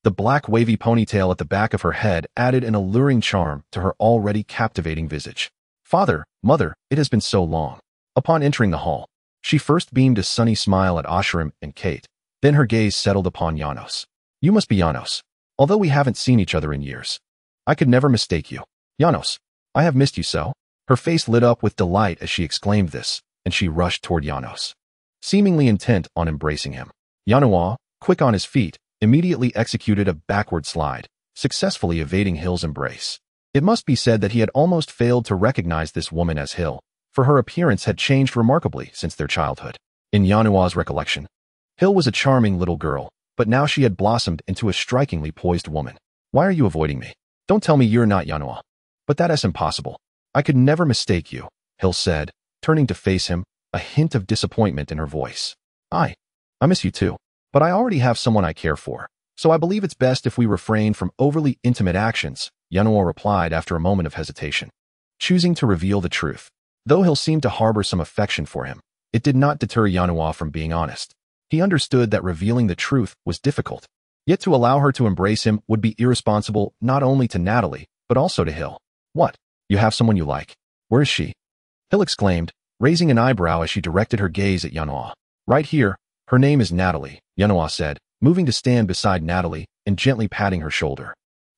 The black wavy ponytail at the back of her head added an alluring charm to her already captivating visage. Father, mother, it has been so long. Upon entering the hall, she first beamed a sunny smile at Oshram and Kate, then her gaze settled upon Janos. You must be Janos. Although we haven't seen each other in years, I could never mistake you. Janos, I have missed you so. Her face lit up with delight as she exclaimed this, and she rushed toward Janos, seemingly intent on embracing him. Yanoa, quick on his feet, immediately executed a backward slide, successfully evading Hill's embrace. It must be said that he had almost failed to recognize this woman as Hill, for her appearance had changed remarkably since their childhood. In Yanoa's recollection, Hill was a charming little girl, but now she had blossomed into a strikingly poised woman. Why are you avoiding me? Don't tell me you're not Yanoa. But that is impossible. I could never mistake you, Hill said, turning to face him, a hint of disappointment in her voice. I miss you too, but I already have someone I care for, so I believe it's best if we refrain from overly intimate actions, Yanoa replied after a moment of hesitation, choosing to reveal the truth. Though Hill seemed to harbor some affection for him, it did not deter Yanoa from being honest. He understood that revealing the truth was difficult, yet to allow her to embrace him would be irresponsible not only to Natalie, but also to Hill. What? You have someone you like? Where is she? Hill exclaimed, raising an eyebrow as she directed her gaze at Yanoa. Right here. Her name is Natalie, Yanoa said, moving to stand beside Natalie and gently patting her shoulder.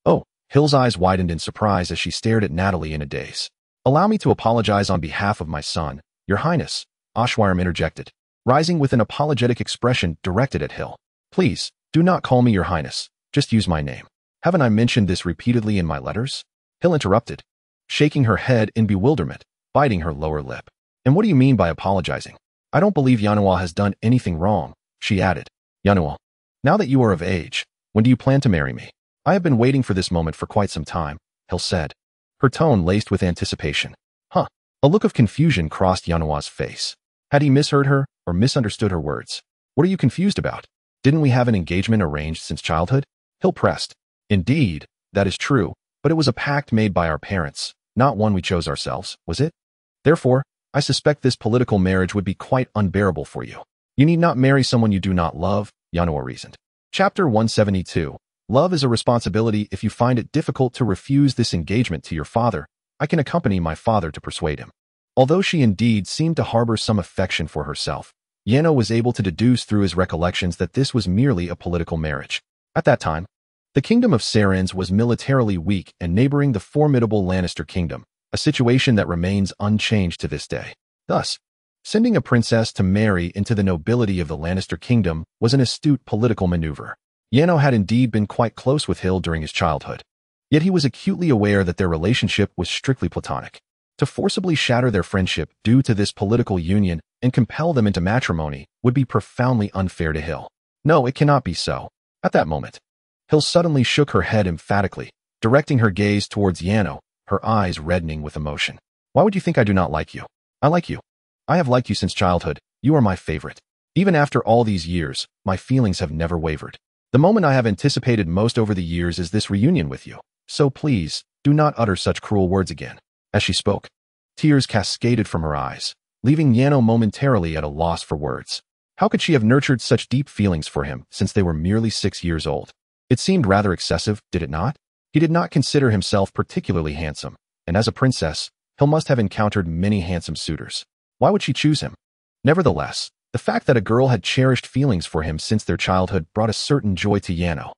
Oh, Hill's eyes widened in surprise as she stared at Natalie in a daze. Allow me to apologize on behalf of my son, Your Highness, Ashwarm interjected, rising with an apologetic expression directed at Hill. Please, do not call me Your Highness, just use my name. Haven't I mentioned this repeatedly in my letters? Hill interrupted, shaking her head in bewilderment, biting her lower lip. And what do you mean by apologizing? I don't believe Yanoa has done anything wrong, she added. Yanoa, now that you are of age, when do you plan to marry me? I have been waiting for this moment for quite some time, Hill said, her tone laced with anticipation. Huh. A look of confusion crossed Yanoa's face. Had he misheard her or misunderstood her words? What are you confused about? Didn't we have an engagement arranged since childhood? Hill pressed. Indeed, that is true, but it was a pact made by our parents, not one we chose ourselves, was it? Therefore, I suspect this political marriage would be quite unbearable for you. You need not marry someone you do not love, Yanoa reasoned. Chapter 172. Love is a responsibility. If you find it difficult to refuse this engagement to your father, I can accompany my father to persuade him. Although she indeed seemed to harbor some affection for herself, Yanoa was able to deduce through his recollections that this was merely a political marriage. At that time, the kingdom of Sarens was militarily weak and neighboring the formidable Lannister kingdom, a situation that remains unchanged to this day. Thus, sending a princess to marry into the nobility of the Lannister kingdom was an astute political maneuver. Yanoa had indeed been quite close with Hill during his childhood, yet he was acutely aware that their relationship was strictly platonic. To forcibly shatter their friendship due to this political union and compel them into matrimony would be profoundly unfair to Hill. No, it cannot be so. At that moment, Hill suddenly shook her head emphatically, directing her gaze towards Yanoa, her eyes reddening with emotion. Why would you think I do not like you? I like you. I have liked you since childhood. You are my favorite. Even after all these years, my feelings have never wavered. The moment I have anticipated most over the years is this reunion with you. So please, do not utter such cruel words again. As she spoke, tears cascaded from her eyes, leaving Yanoa momentarily at a loss for words. How could she have nurtured such deep feelings for him since they were merely 6 years old? It seemed rather excessive, did it not? He did not consider himself particularly handsome, and as a princess, Hill must have encountered many handsome suitors. Why would she choose him? Nevertheless, the fact that a girl had cherished feelings for him since their childhood brought a certain joy to Yanoa.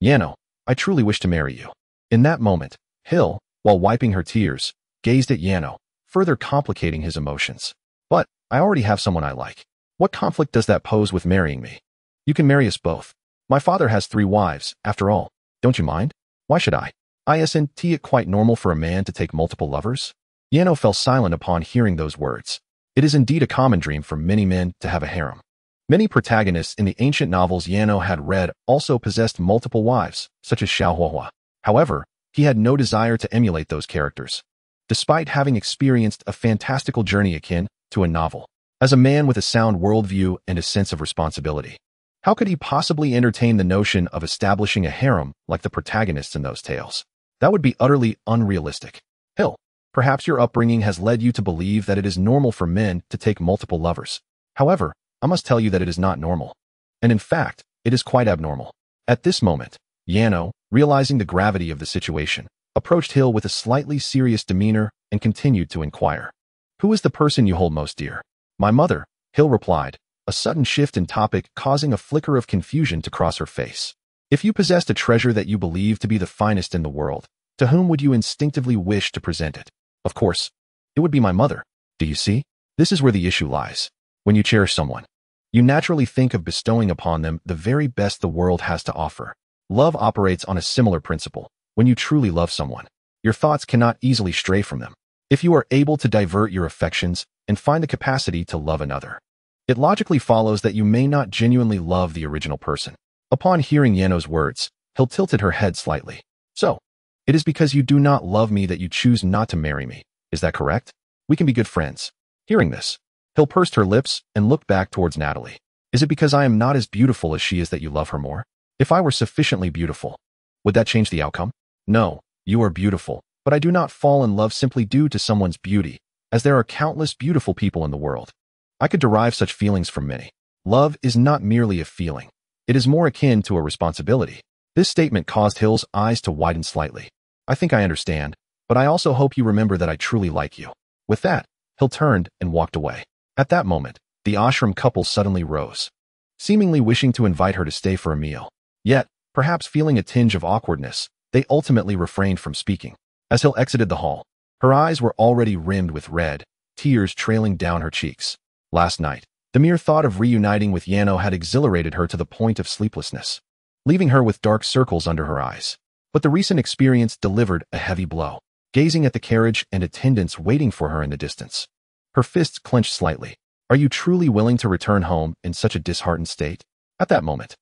Yanoa, I truly wish to marry you. In that moment, Hill, while wiping her tears, gazed at Yanoa, further complicating his emotions. But, I already have someone I like. What conflict does that pose with marrying me? You can marry us both. My father has 3 wives, after all. Don't you mind? Why should I? Isn't it quite normal for a man to take multiple lovers? Yanoa fell silent upon hearing those words. It is indeed a common dream for many men to have a harem. Many protagonists in the ancient novels Yanoa had read also possessed multiple wives, such as Xiaohuahua. However, he had no desire to emulate those characters, despite having experienced a fantastical journey akin to a novel. As a man with a sound worldview and a sense of responsibility, how could he possibly entertain the notion of establishing a harem like the protagonists in those tales? That would be utterly unrealistic. Hill, perhaps your upbringing has led you to believe that it is normal for men to take multiple lovers. However, I must tell you that it is not normal. And in fact, it is quite abnormal. At this moment, Yanoa, realizing the gravity of the situation, approached Hill with a slightly serious demeanor and continued to inquire. Who is the person you hold most dear? My mother, Hill replied, a sudden shift in topic causing a flicker of confusion to cross her face. If you possessed a treasure that you believe to be the finest in the world, to whom would you instinctively wish to present it? Of course, it would be my mother. Do you see? This is where the issue lies. When you cherish someone, you naturally think of bestowing upon them the very best the world has to offer. Love operates on a similar principle. When you truly love someone, your thoughts cannot easily stray from them. If you are able to divert your affections and find the capacity to love another, it logically follows that you may not genuinely love the original person. Upon hearing Yanoa's words, Hill tilted her head slightly. So, it is because you do not love me that you choose not to marry me. Is that correct? We can be good friends. Hearing this, Hill pursed her lips and looked back towards Natalie. Is it because I am not as beautiful as she is that you love her more? If I were sufficiently beautiful, would that change the outcome? No, you are beautiful, but I do not fall in love simply due to someone's beauty, as there are countless beautiful people in the world. I could derive such feelings from many. Love is not merely a feeling. It is more akin to a responsibility. This statement caused Hill's eyes to widen slightly. I think I understand, but I also hope you remember that I truly like you. With that, Hill turned and walked away. At that moment, the ashram couple suddenly rose, seemingly wishing to invite her to stay for a meal. Yet, perhaps feeling a tinge of awkwardness, they ultimately refrained from speaking. As Hill exited the hall, her eyes were already rimmed with red, tears trailing down her cheeks. Last night, the mere thought of reuniting with Yano had exhilarated her to the point of sleeplessness, leaving her with dark circles under her eyes. But the recent experience delivered a heavy blow. Gazing at the carriage and attendants waiting for her in the distance, her fists clenched slightly. Are you truly willing to return home in such a disheartened state? At that moment,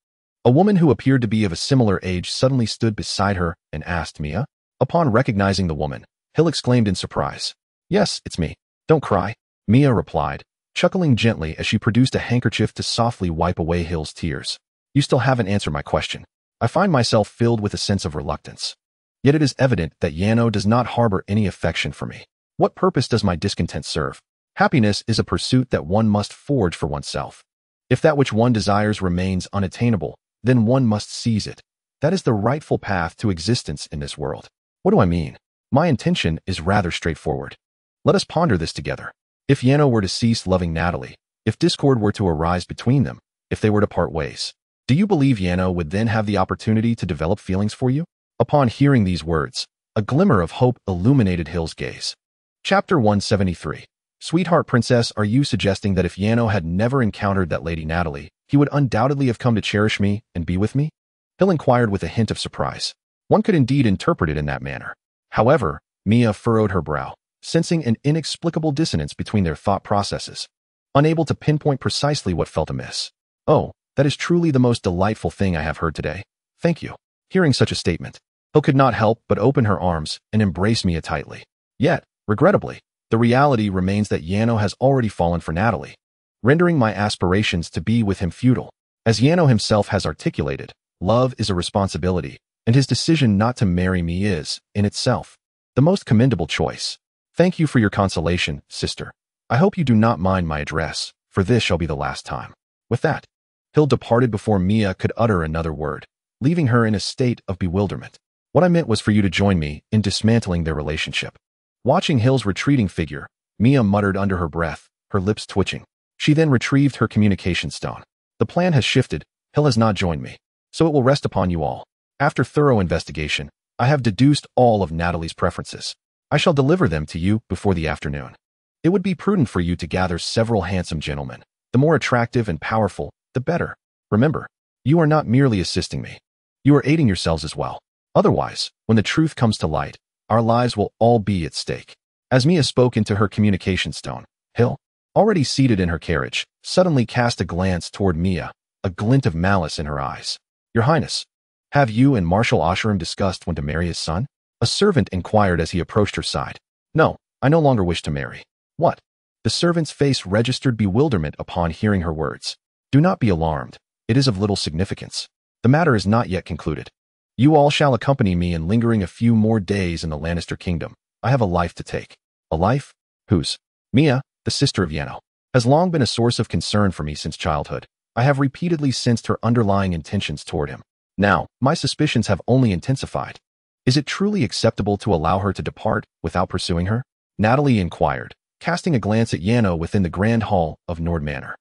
a woman who appeared to be of a similar age suddenly stood beside her and asked Mia. Upon recognizing the woman, Hill exclaimed in surprise. Yes, it's me. Don't cry, Mia replied, chuckling gently as she produced a handkerchief to softly wipe away Hill's tears. You still haven't answered my question. I find myself filled with a sense of reluctance. Yet it is evident that Yano does not harbor any affection for me. What purpose does my discontent serve? Happiness is a pursuit that one must forge for oneself. If that which one desires remains unattainable, then one must seize it. That is the rightful path to existence in this world. What do I mean? My intention is rather straightforward. Let us ponder this together. If Yano were to cease loving Natalie, if discord were to arise between them, if they were to part ways, do you believe Yano would then have the opportunity to develop feelings for you? Upon hearing these words, a glimmer of hope illuminated Hill's gaze. Chapter 173. Sweetheart Princess, are you suggesting that if Yano had never encountered that Lady Natalie, he would undoubtedly have come to cherish me and be with me? Hill inquired with a hint of surprise. One could indeed interpret it in that manner. However, Mia furrowed her brow, sensing an inexplicable dissonance between their thought processes, unable to pinpoint precisely what felt amiss. Oh, that is truly the most delightful thing I have heard today. Thank you. Hearing such a statement, Hill could not help but open her arms and embrace Mia tightly. Yet, regrettably, the reality remains that Yano has already fallen for Natalie, rendering my aspirations to be with him futile. As Yano himself has articulated, love is a responsibility, and his decision not to marry me is, in itself, the most commendable choice. Thank you for your consolation, sister. I hope you do not mind my address, for this shall be the last time. With that, Hill departed before Mia could utter another word, leaving her in a state of bewilderment. What I meant was for you to join me in dismantling their relationship. Watching Hill's retreating figure, Mia muttered under her breath, her lips twitching. She then retrieved her communication stone. The plan has shifted. Hill has not joined me, so it will rest upon you all. After thorough investigation, I have deduced all of Natalie's preferences. I shall deliver them to you before the afternoon. It would be prudent for you to gather several handsome gentlemen. The more attractive and powerful, the better. Remember, you are not merely assisting me. You are aiding yourselves as well. Otherwise, when the truth comes to light, our lives will all be at stake. As Mia spoke into her communication stone, Hill, already seated in her carriage, suddenly cast a glance toward Mia, a glint of malice in her eyes. Your Highness, have you and Marshal Osherim discussed when to marry his son? A servant inquired as he approached her side. No, I no longer wish to marry. What? The servant's face registered bewilderment upon hearing her words. Do not be alarmed. It is of little significance. The matter is not yet concluded. You all shall accompany me in lingering a few more days in the Lannister kingdom. I have a life to take. A life? Whose? Mia, the sister of Yano, has long been a source of concern for me since childhood. I have repeatedly sensed her underlying intentions toward him. Now, my suspicions have only intensified. Is it truly acceptable to allow her to depart without pursuing her? Natalie inquired, casting a glance at Yano within the grand hall of Nord Manor.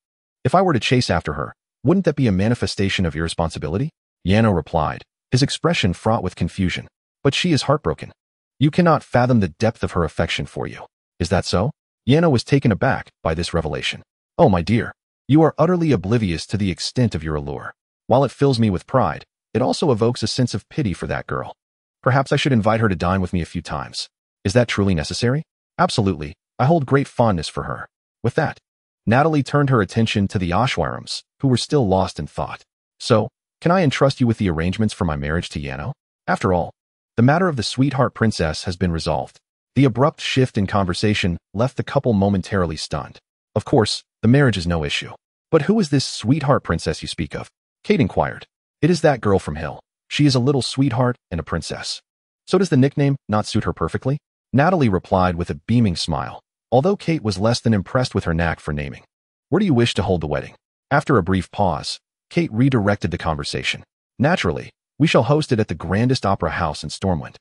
If I were to chase after her, wouldn't that be a manifestation of irresponsibility? Yano replied, his expression fraught with confusion. But she is heartbroken. You cannot fathom the depth of her affection for you. Is that so? Yano was taken aback by this revelation. Oh, my dear, you are utterly oblivious to the extent of your allure. While it fills me with pride, it also evokes a sense of pity for that girl. Perhaps I should invite her to dine with me a few times. Is that truly necessary? Absolutely. I hold great fondness for her. With that, Natalie turned her attention to the Ashwarims, who were still lost in thought. So, can I entrust you with the arrangements for my marriage to Yano? After all, the matter of the sweetheart princess has been resolved. The abrupt shift in conversation left the couple momentarily stunned. Of course, the marriage is no issue. But who is this sweetheart princess you speak of? Kate inquired. It is that girl from Hill. She is a little sweetheart and a princess. So does the nickname not suit her perfectly? Natalie replied with a beaming smile, although Kate was less than impressed with her knack for naming. Where do you wish to hold the wedding? After a brief pause, Kate redirected the conversation. Naturally, we shall host it at the grandest opera house in Stormwind.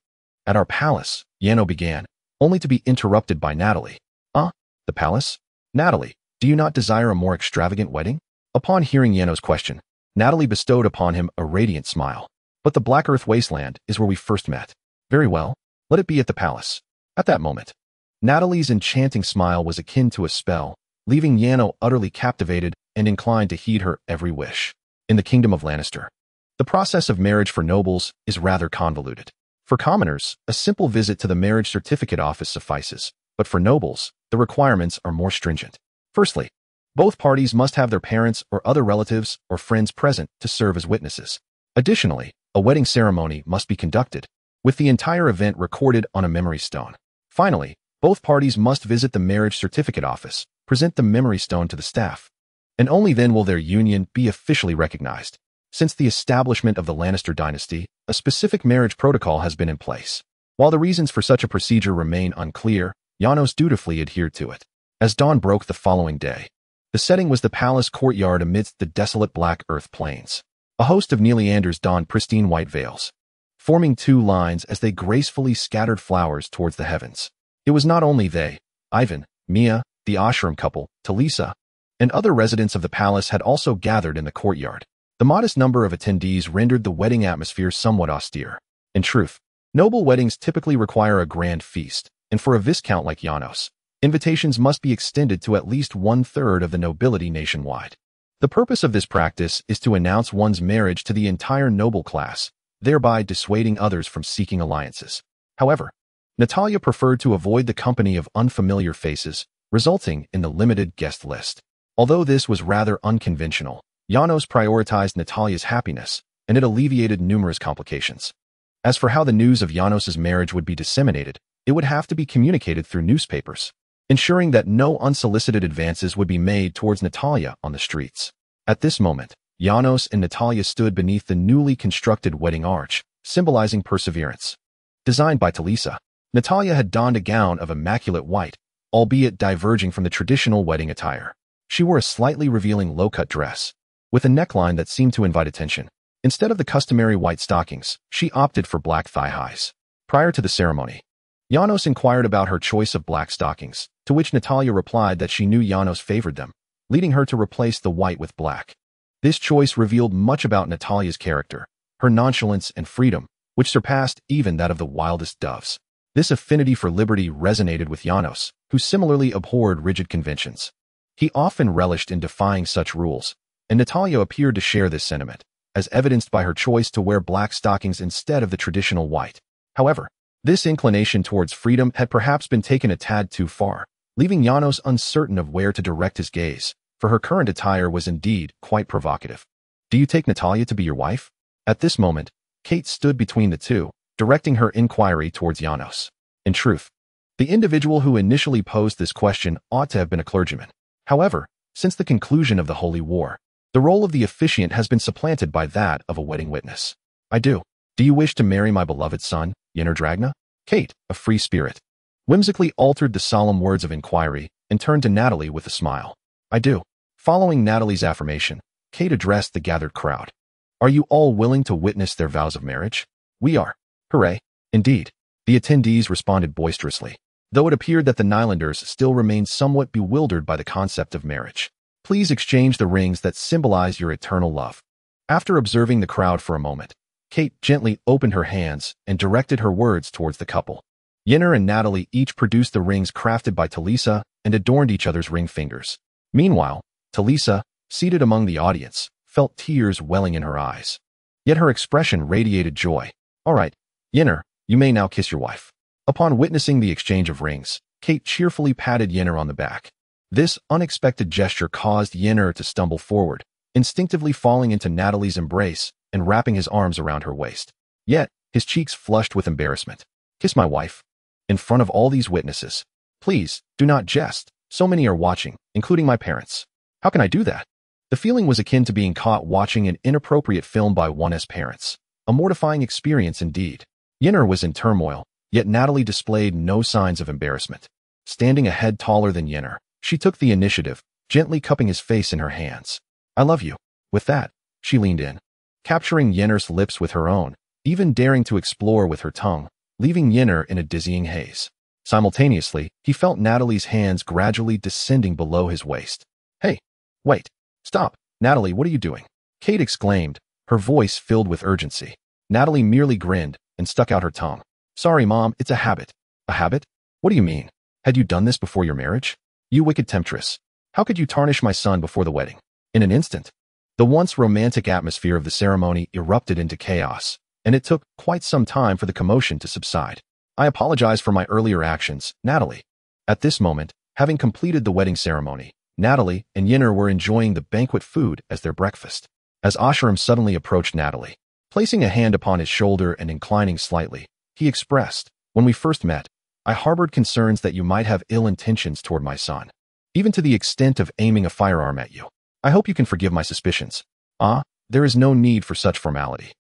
At our palace, Yano began, only to be interrupted by Natalie. The palace? Natalie, do you not desire a more extravagant wedding? Upon hearing Yano's question, Natalie bestowed upon him a radiant smile. But the Black Earth wasteland is where we first met. Very well, let it be at the palace. At that moment, Natalie's enchanting smile was akin to a spell, leaving Yano utterly captivated and inclined to heed her every wish. In the kingdom of Lannister, the process of marriage for nobles is rather convoluted. For commoners, a simple visit to the marriage certificate office suffices, but for nobles, the requirements are more stringent. Firstly, both parties must have their parents or other relatives or friends present to serve as witnesses. Additionally, a wedding ceremony must be conducted, with the entire event recorded on a memory stone. Finally, both parties must visit the marriage certificate office, present the memory stone to the staff, and only then will their union be officially recognized. Since the establishment of the Lannister dynasty, a specific marriage protocol has been in place. While the reasons for such a procedure remain unclear, Janos dutifully adhered to it. As dawn broke the following day, the setting was the palace courtyard amidst the desolate Black Earth plains. A host of Neeleanders donned pristine white veils, forming two lines as they gracefully scattered flowers towards the heavens. It was not only they, Ivan, Mia, the ashram couple, Talisa, and other residents of the palace had also gathered in the courtyard. The modest number of attendees rendered the wedding atmosphere somewhat austere. In truth, noble weddings typically require a grand feast, and for a viscount like Janos, invitations must be extended to at least 1/3 of the nobility nationwide. The purpose of this practice is to announce one's marriage to the entire noble class, thereby dissuading others from seeking alliances. However, Natalia preferred to avoid the company of unfamiliar faces, resulting in the limited guest list. Although this was rather unconventional, Janos prioritized Natalia's happiness, and it alleviated numerous complications. As for how the news of Janos's marriage would be disseminated, it would have to be communicated through newspapers, ensuring that no unsolicited advances would be made towards Natalia on the streets. At this moment, Janos and Natalia stood beneath the newly constructed wedding arch, symbolizing perseverance. Designed by Talisa, Natalia had donned a gown of immaculate white, albeit diverging from the traditional wedding attire. She wore a slightly revealing low-cut dress, with a neckline that seemed to invite attention. Instead of the customary white stockings, she opted for black thigh-highs. Prior to the ceremony, Janos inquired about her choice of black stockings, to which Natalia replied that she knew Janos favored them, leading her to replace the white with black. This choice revealed much about Natalia's character, her nonchalance and freedom, which surpassed even that of the wildest doves. This affinity for liberty resonated with Janos, who similarly abhorred rigid conventions. He often relished in defying such rules, and Natalia appeared to share this sentiment, as evidenced by her choice to wear black stockings instead of the traditional white. However, this inclination towards freedom had perhaps been taken a tad too far, leaving Janos uncertain of where to direct his gaze, for her current attire was indeed quite provocative. Do you take Natalia to be your wife? At this moment, Kate stood between the two, directing her inquiry towards Janos. In truth, the individual who initially posed this question ought to have been a clergyman. However, since the conclusion of the Holy War, the role of the officiant has been supplanted by that of a wedding witness. I do. Do you wish to marry my beloved son, Yennefer Dragna? Kate, a free spirit, whimsically altered the solemn words of inquiry and turned to Natalie with a smile. I do. Following Natalie's affirmation, Kate addressed the gathered crowd. Are you all willing to witness their vows of marriage? We are. Hooray. Indeed. The attendees responded boisterously, though it appeared that the Nylanders still remained somewhat bewildered by the concept of marriage. Please exchange the rings that symbolize your eternal love. After observing the crowd for a moment, Kate gently opened her hands and directed her words towards the couple. Yennefer and Natalie each produced the rings crafted by Talisa and adorned each other's ring fingers. Meanwhile, Talisa, seated among the audience, felt tears welling in her eyes. Yet her expression radiated joy. All right, Yennefer, you may now kiss your wife. Upon witnessing the exchange of rings, Kate cheerfully patted Yennefer on the back. This unexpected gesture caused Yennefer to stumble forward, instinctively falling into Natalie's embrace and wrapping his arms around her waist. Yet, his cheeks flushed with embarrassment. Kiss my wife. In front of all these witnesses. Please, do not jest. So many are watching, including my parents. How can I do that? The feeling was akin to being caught watching an inappropriate film by one's parents. A mortifying experience indeed. Yennefer was in turmoil, yet Natalie displayed no signs of embarrassment. Standing a head taller than Yennefer, she took the initiative, gently cupping his face in her hands. I love you. With that, she leaned in, capturing Yennefer's lips with her own, even daring to explore with her tongue, leaving Yennefer in a dizzying haze. Simultaneously, he felt Natalie's hands gradually descending below his waist. Hey, wait, stop, Natalie, what are you doing? Kate exclaimed, her voice filled with urgency. Natalie merely grinned and stuck out her tongue. Sorry, Mom, it's a habit. A habit? What do you mean? Had you done this before your marriage? You wicked temptress. How could you tarnish my son before the wedding? In an instant. The once romantic atmosphere of the ceremony erupted into chaos, and it took quite some time for the commotion to subside. I apologize for my earlier actions, Natalie. At this moment, having completed the wedding ceremony, Natalie and Yennefer were enjoying the banquet food as their breakfast. As Oshiram suddenly approached Natalie, placing a hand upon his shoulder and inclining slightly, he expressed, when we first met, I harbored concerns that you might have ill intentions toward my son, even to the extent of aiming a firearm at you. I hope you can forgive my suspicions. There is no need for such formality.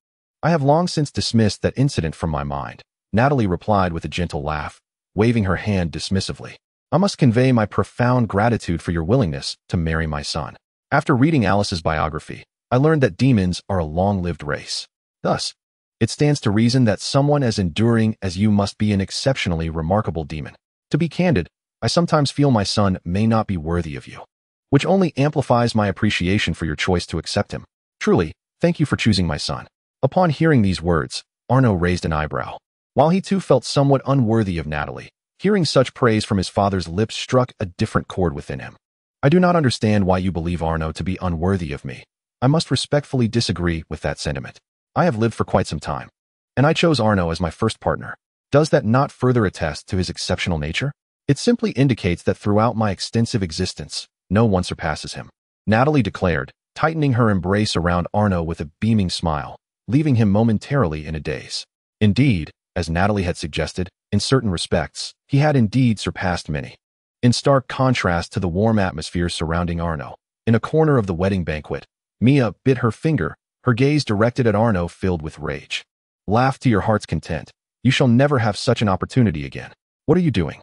I have long since dismissed that incident from my mind, Natalie replied with a gentle laugh, waving her hand dismissively. I must convey my profound gratitude for your willingness to marry my son. After reading Alice's biography, I learned that demons are a long-lived race. Thus, it stands to reason that someone as enduring as you must be an exceptionally remarkable demon. To be candid, I sometimes feel my son may not be worthy of you, which only amplifies my appreciation for your choice to accept him. Truly, thank you for choosing my son. Upon hearing these words, Arno raised an eyebrow. While he too felt somewhat unworthy of Natalie, hearing such praise from his father's lips struck a different chord within him. I do not understand why you believe Arno to be unworthy of me. I must respectfully disagree with that sentiment. I have lived for quite some time, and I chose Arno as my first partner. Does that not further attest to his exceptional nature? It simply indicates that throughout my extensive existence, no one surpasses him. Natalie declared, tightening her embrace around Arno with a beaming smile, leaving him momentarily in a daze. Indeed, as Natalie had suggested, in certain respects, he had indeed surpassed many. In stark contrast to the warm atmosphere surrounding Arno, in a corner of the wedding banquet, Mia bit her finger, her gaze directed at Arno filled with rage. Laugh to your heart's content. You shall never have such an opportunity again. What are you doing?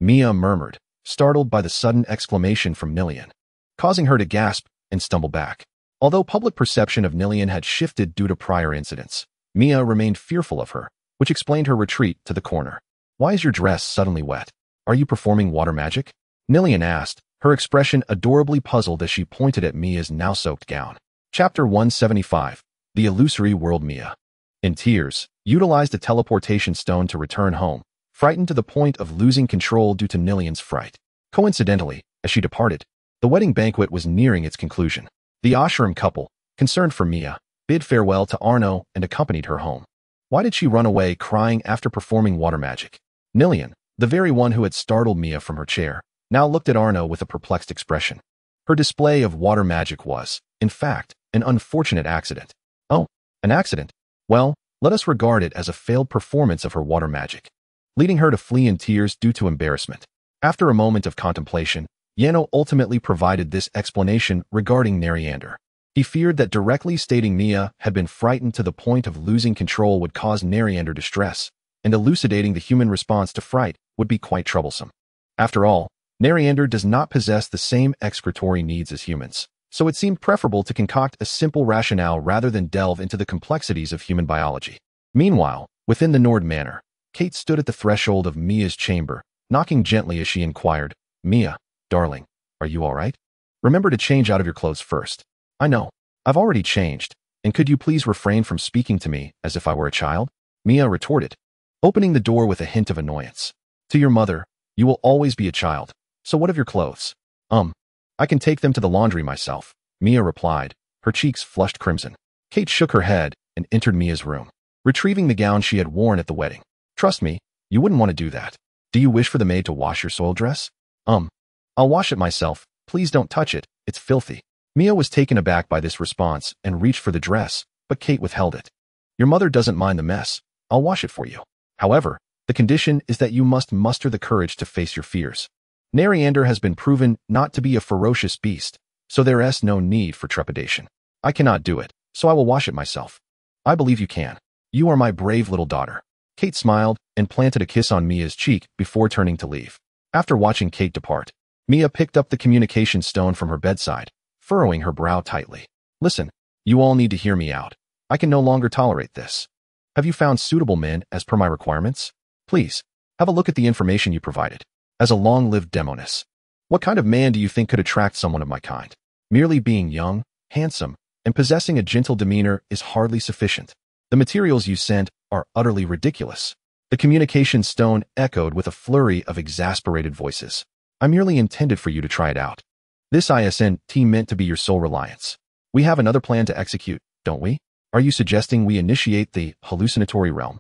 Mia murmured, startled by the sudden exclamation from Nilian, causing her to gasp and stumble back. Although public perception of Nilian had shifted due to prior incidents, Mia remained fearful of her, which explained her retreat to the corner. Why is your dress suddenly wet? Are you performing water magic? Nilian asked, her expression adorably puzzled as she pointed at Mia's now-soaked gown. Chapter 175, The Illusory World. Mia, in tears, utilized a teleportation stone to return home, frightened to the point of losing control due to Nilian's fright. Coincidentally, as she departed, the wedding banquet was nearing its conclusion. The Oshiram couple, concerned for Mia, bid farewell to Arno and accompanied her home. Why did she run away crying after performing water magic? Nilian, the very one who had startled Mia from her chair, now looked at Arno with a perplexed expression. Her display of water magic was, in fact, an unfortunate accident. Oh, an accident? Well, let us regard it as a failed performance of her water magic, leading her to flee in tears due to embarrassment. After a moment of contemplation, Yano ultimately provided this explanation regarding Neriander. He feared that directly stating Mia had been frightened to the point of losing control would cause Neriander distress, and elucidating the human response to fright would be quite troublesome. After all, Neriander does not possess the same excretory needs as humans, so it seemed preferable to concoct a simple rationale rather than delve into the complexities of human biology. Meanwhile, within the Nord manor, Kate stood at the threshold of Mia's chamber, knocking gently as she inquired, Mia, darling, are you all right? Remember to change out of your clothes first. I know. I've already changed, and could you please refrain from speaking to me as if I were a child? Mia retorted, opening the door with a hint of annoyance. To your mother, you will always be a child, so what of your clothes? I can take them to the laundry myself, Mia replied, her cheeks flushed crimson. Kate shook her head and entered Mia's room, retrieving the gown she had worn at the wedding. Trust me, you wouldn't want to do that. Do you wish for the maid to wash your soiled dress? I'll wash it myself. Please don't touch it. It's filthy. Mia was taken aback by this response and reached for the dress, but Kate withheld it. Your mother doesn't mind the mess. I'll wash it for you. However, the condition is that you must muster the courage to face your fears. Nariander has been proven not to be a ferocious beast, so there is no need for trepidation. I cannot do it, so I will wash it myself. I believe you can. You are my brave little daughter. Kate smiled and planted a kiss on Mia's cheek before turning to leave. After watching Kate depart, Mia picked up the communication stone from her bedside, furrowing her brow tightly. Listen, you all need to hear me out. I can no longer tolerate this. Have you found suitable men as per my requirements? Please, have a look at the information you provided. As a long-lived demoness, what kind of man do you think could attract someone of my kind? Merely being young, handsome, and possessing a gentle demeanor is hardly sufficient. The materials you sent are utterly ridiculous. The communication stone echoed with a flurry of exasperated voices. I merely intended for you to try it out. This ISNT meant to be your sole reliance. We have another plan to execute, don't we? Are you suggesting we initiate the hallucinatory realm?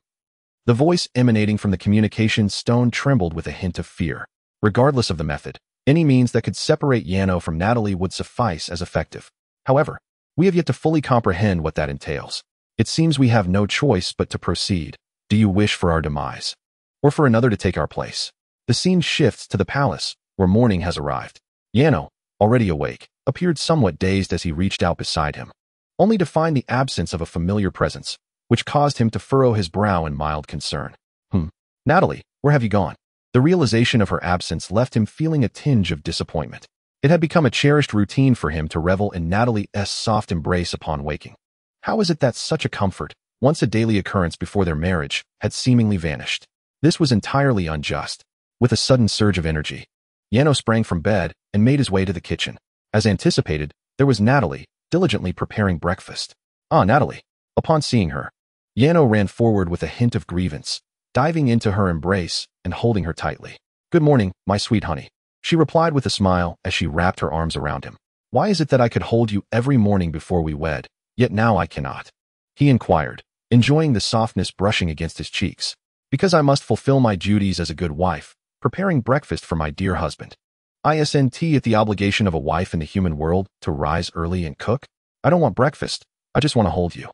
The voice emanating from the communication stone trembled with a hint of fear. Regardless of the method, any means that could separate Yano from Natalie would suffice as effective. However, we have yet to fully comprehend what that entails. It seems we have no choice but to proceed. Do you wish for our demise? Or for another to take our place? The scene shifts to the palace, where morning has arrived. Yano, already awake, appeared somewhat dazed as he reached out beside him, only to find the absence of a familiar presence, which caused him to furrow his brow in mild concern. Natalie, where have you gone? The realization of her absence left him feeling a tinge of disappointment. It had become a cherished routine for him to revel in Natalie's soft embrace upon waking. How is it that such a comfort, once a daily occurrence before their marriage, had seemingly vanished? This was entirely unjust. With a sudden surge of energy, Yano sprang from bed and made his way to the kitchen. As anticipated, there was Natalie, diligently preparing breakfast. Ah, Natalie. Upon seeing her, Yano ran forward with a hint of grievance, diving into her embrace and holding her tightly. Good morning, my sweet honey, she replied with a smile as she wrapped her arms around him. Why is it that I could hold you every morning before we wed, yet now I cannot? He inquired, enjoying the softness brushing against his cheeks. Because I must fulfill my duties as a good wife, preparing breakfast for my dear husband. ISNT at the obligation of a wife in the human world to rise early and cook? I don't want breakfast, I just want to hold you.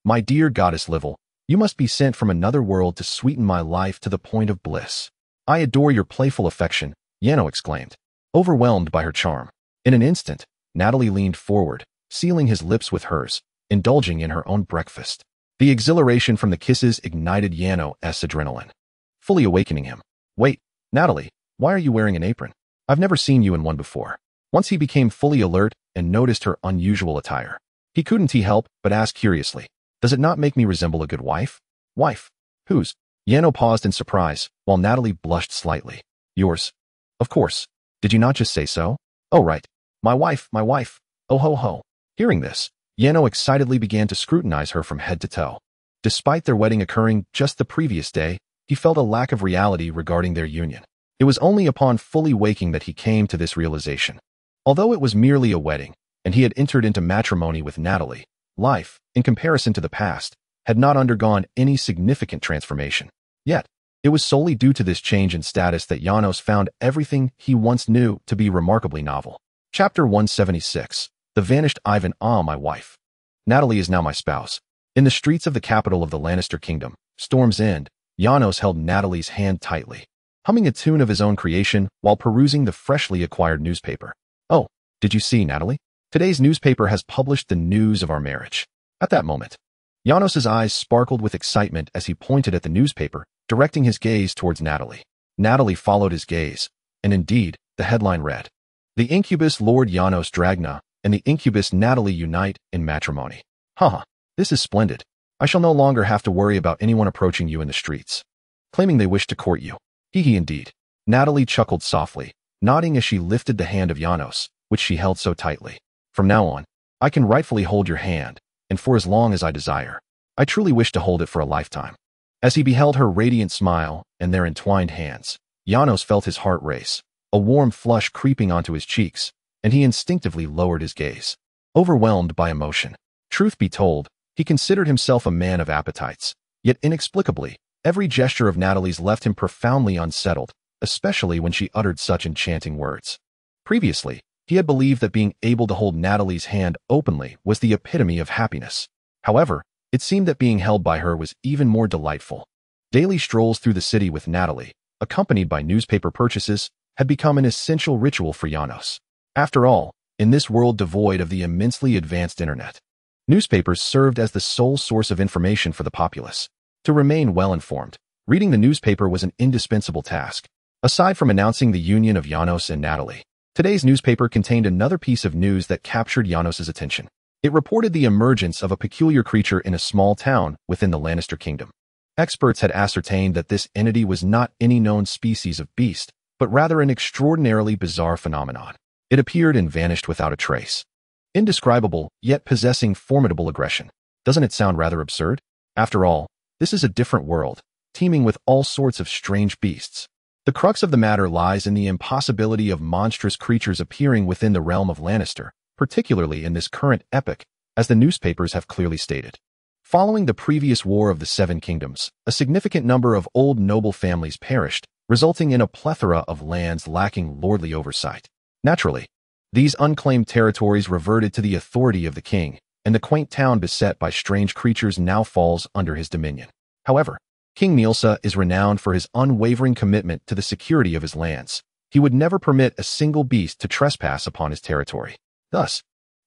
My dear goddess Livel, you must be sent from another world to sweeten my life to the point of bliss. I adore your playful affection, Yano exclaimed, overwhelmed by her charm. In an instant, Natalie leaned forward, sealing his lips with hers, indulging in her own breakfast. The exhilaration from the kisses ignited Yano's adrenaline, fully awakening him. Wait, Natalie, why are you wearing an apron? I've never seen you in one before. Once he became fully alert and noticed her unusual attire, he couldn't help but ask curiously, does it not make me resemble a good wife? Wife? Whose? Yano paused in surprise, while Natalie blushed slightly. Yours. Of course. Did you not just say so? Oh right. My wife, my wife. Oh ho ho. Hearing this, Yano excitedly began to scrutinize her from head to toe. Despite their wedding occurring just the previous day, he felt a lack of reality regarding their union. It was only upon fully waking that he came to this realization. Although it was merely a wedding, and he had entered into matrimony with Natalie, life, in comparison to the past, had not undergone any significant transformation. Yet, it was solely due to this change in status that Janos found everything he once knew to be remarkably novel. Chapter 176. The Vanished Ivan. Ah, my wife. Natalie is now my spouse. In the streets of the capital of the Lannister Kingdom, Storm's End, Janos held Natalie's hand tightly, humming a tune of his own creation while perusing the freshly acquired newspaper. Oh, did you see, Natalie? Today's newspaper has published the news of our marriage. At that moment, Janos's eyes sparkled with excitement as he pointed at the newspaper, directing his gaze towards Natalie. Natalie followed his gaze, and indeed, the headline read, The incubus Lord Janos Dragna and the incubus Natalie unite in matrimony. Haha, this is splendid. I shall no longer have to worry about anyone approaching you in the streets, claiming they wish to court you. Hee indeed. Natalie chuckled softly, nodding as she lifted the hand of Janos, which she held so tightly. From now on, I can rightfully hold your hand, and for as long as I desire. I truly wish to hold it for a lifetime. As he beheld her radiant smile and their entwined hands, Janos felt his heart race, a warm flush creeping onto his cheeks, and he instinctively lowered his gaze. Overwhelmed by emotion. Truth be told, he considered himself a man of appetites, yet inexplicably, every gesture of Natalie's left him profoundly unsettled, especially when she uttered such enchanting words. Previously, he had believed that being able to hold Natalie's hand openly was the epitome of happiness. However, it seemed that being held by her was even more delightful. Daily strolls through the city with Natalie, accompanied by newspaper purchases, had become an essential ritual for Janos. After all, in this world devoid of the immensely advanced internet, newspapers served as the sole source of information for the populace. To remain well-informed, reading the newspaper was an indispensable task. Aside from announcing the union of Janos and Natalia, today's newspaper contained another piece of news that captured Janos's attention. It reported the emergence of a peculiar creature in a small town within the Lannister kingdom. Experts had ascertained that this entity was not any known species of beast, but rather an extraordinarily bizarre phenomenon. It appeared and vanished without a trace. Indescribable, yet possessing formidable aggression. Doesn't it sound rather absurd? After all, this is a different world, teeming with all sorts of strange beasts. The crux of the matter lies in the impossibility of monstrous creatures appearing within the realm of Lannister, particularly in this current epoch, as the newspapers have clearly stated. Following the previous War of the Seven Kingdoms, a significant number of old noble families perished, resulting in a plethora of lands lacking lordly oversight. Naturally, these unclaimed territories reverted to the authority of the king, and the quaint town beset by strange creatures now falls under his dominion. However, King Nielsa is renowned for his unwavering commitment to the security of his lands. He would never permit a single beast to trespass upon his territory. Thus,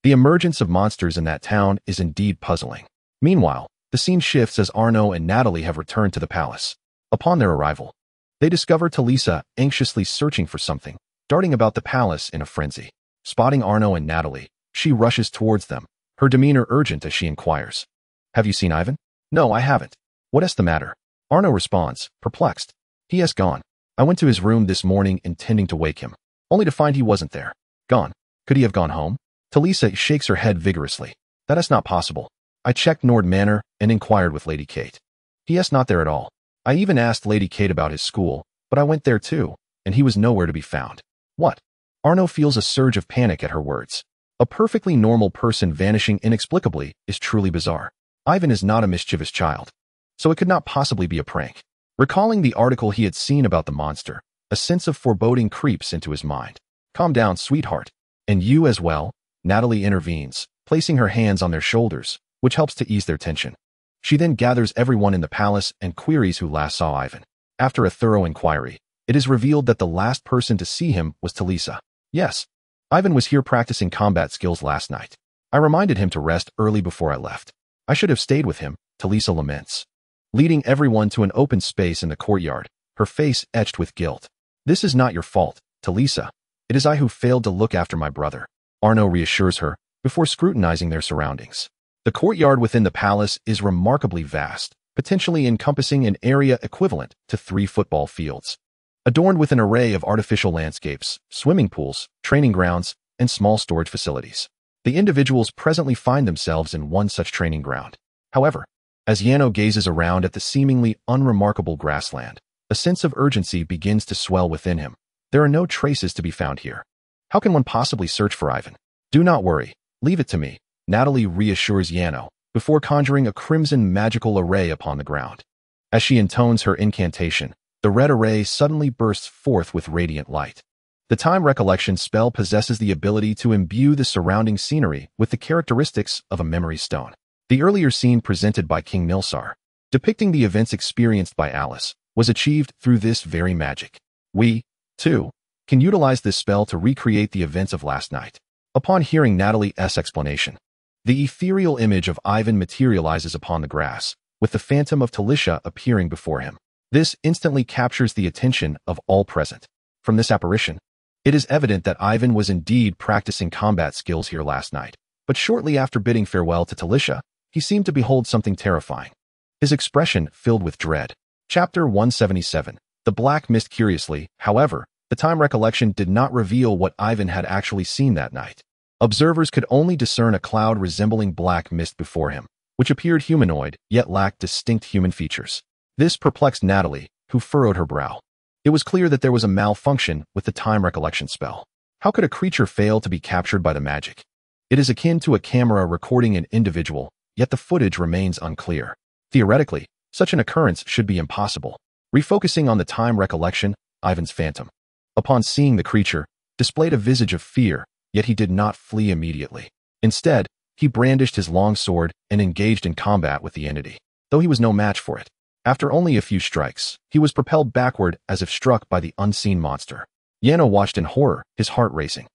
the emergence of monsters in that town is indeed puzzling. Meanwhile, the scene shifts as Arno and Natalia have returned to the palace. Upon their arrival, they discover Talisa anxiously searching for something, darting about the palace in a frenzy. Spotting Arno and Natalia, she rushes towards them, her demeanor urgent as she inquires. "Have you seen Ivan?" "No, I haven't." "What is the matter?" Arno responds, perplexed. "He has gone. I went to his room this morning intending to wake him, only to find he wasn't there. Gone. Could he have gone home?" Talisa shakes her head vigorously. "That is not possible. I checked Nord Manor and inquired with Lady Kate. He is not there at all. I even asked Lady Kate about his school, but I went there too, and he was nowhere to be found." "What?" Arno feels a surge of panic at her words. A perfectly normal person vanishing inexplicably is truly bizarre. Ivan is not a mischievous child, so it could not possibly be a prank. Recalling the article he had seen about the monster, a sense of foreboding creeps into his mind. "Calm down, sweetheart. And you as well," Natalia intervenes, placing her hands on their shoulders, which helps to ease their tension. She then gathers everyone in the palace and queries who last saw Ivan. After a thorough inquiry, it is revealed that the last person to see him was Talisa. "Yes, Ivan was here practicing combat skills last night. I reminded him to rest early before I left. I should have stayed with him," Talisa laments, leading everyone to an open space in the courtyard, her face etched with guilt. "This is not your fault, Talisa. It is I who failed to look after my brother," Arno reassures her, before scrutinizing their surroundings. The courtyard within the palace is remarkably vast, potentially encompassing an area equivalent to 3 football fields. Adorned with an array of artificial landscapes, swimming pools, training grounds, and small storage facilities. The individuals presently find themselves in one such training ground. However, as Yano gazes around at the seemingly unremarkable grassland, a sense of urgency begins to swell within him. There are no traces to be found here. How can one possibly search for Ivan? "Do not worry. Leave it to me," Natalia reassures Yano, before conjuring a crimson magical array upon the ground. As she intones her incantation, the red array suddenly bursts forth with radiant light. The time recollection spell possesses the ability to imbue the surrounding scenery with the characteristics of a memory stone. The earlier scene presented by King Nilsar, depicting the events experienced by Alice, was achieved through this very magic. We, too, can utilize this spell to recreate the events of last night. Upon hearing Natalia's explanation, the ethereal image of Ivan materializes upon the grass, with the phantom of Talisa appearing before him. This instantly captures the attention of all present. From this apparition, it is evident that Ivan was indeed practicing combat skills here last night, but shortly after bidding farewell to Talisa, he seemed to behold something terrifying. His expression filled with dread. Chapter 177. The Black Mist. Curiously, however, the time recollection did not reveal what Ivan had actually seen that night. Observers could only discern a cloud resembling black mist before him, which appeared humanoid, yet lacked distinct human features. This perplexed Natalia, who furrowed her brow. It was clear that there was a malfunction with the time recollection spell. How could a creature fail to be captured by the magic? It is akin to a camera recording an individual, yet the footage remains unclear. Theoretically, such an occurrence should be impossible. Refocusing on the time recollection, Ivan's phantom, upon seeing the creature, displayed a visage of fear, yet he did not flee immediately. Instead, he brandished his long sword and engaged in combat with the entity, though he was no match for it. After only a few strikes, he was propelled backward as if struck by the unseen monster. Yano watched in horror, his heart racing.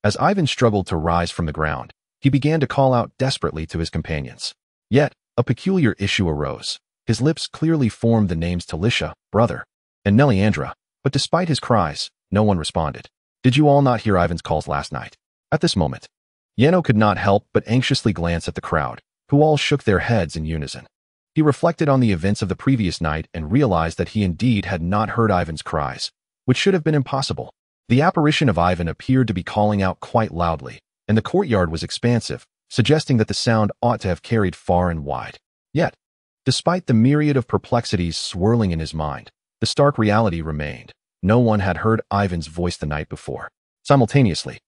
As Ivan struggled to rise from the ground, he began to call out desperately to his companions. Yet, a peculiar issue arose. His lips clearly formed the names Talisha, brother, and Neliandra, but despite his cries, no one responded. Did you all not hear Ivan's calls last night? At this moment, Yano could not help but anxiously glance at the crowd, who all shook their heads in unison. He reflected on the events of the previous night and realized that he indeed had not heard Ivan's cries, which should have been impossible. The apparition of Ivan appeared to be calling out quite loudly, and the courtyard was expansive, suggesting that the sound ought to have carried far and wide. Yet, despite the myriad of perplexities swirling in his mind, the stark reality remained. No one had heard Ivan's voice the night before. Simultaneously,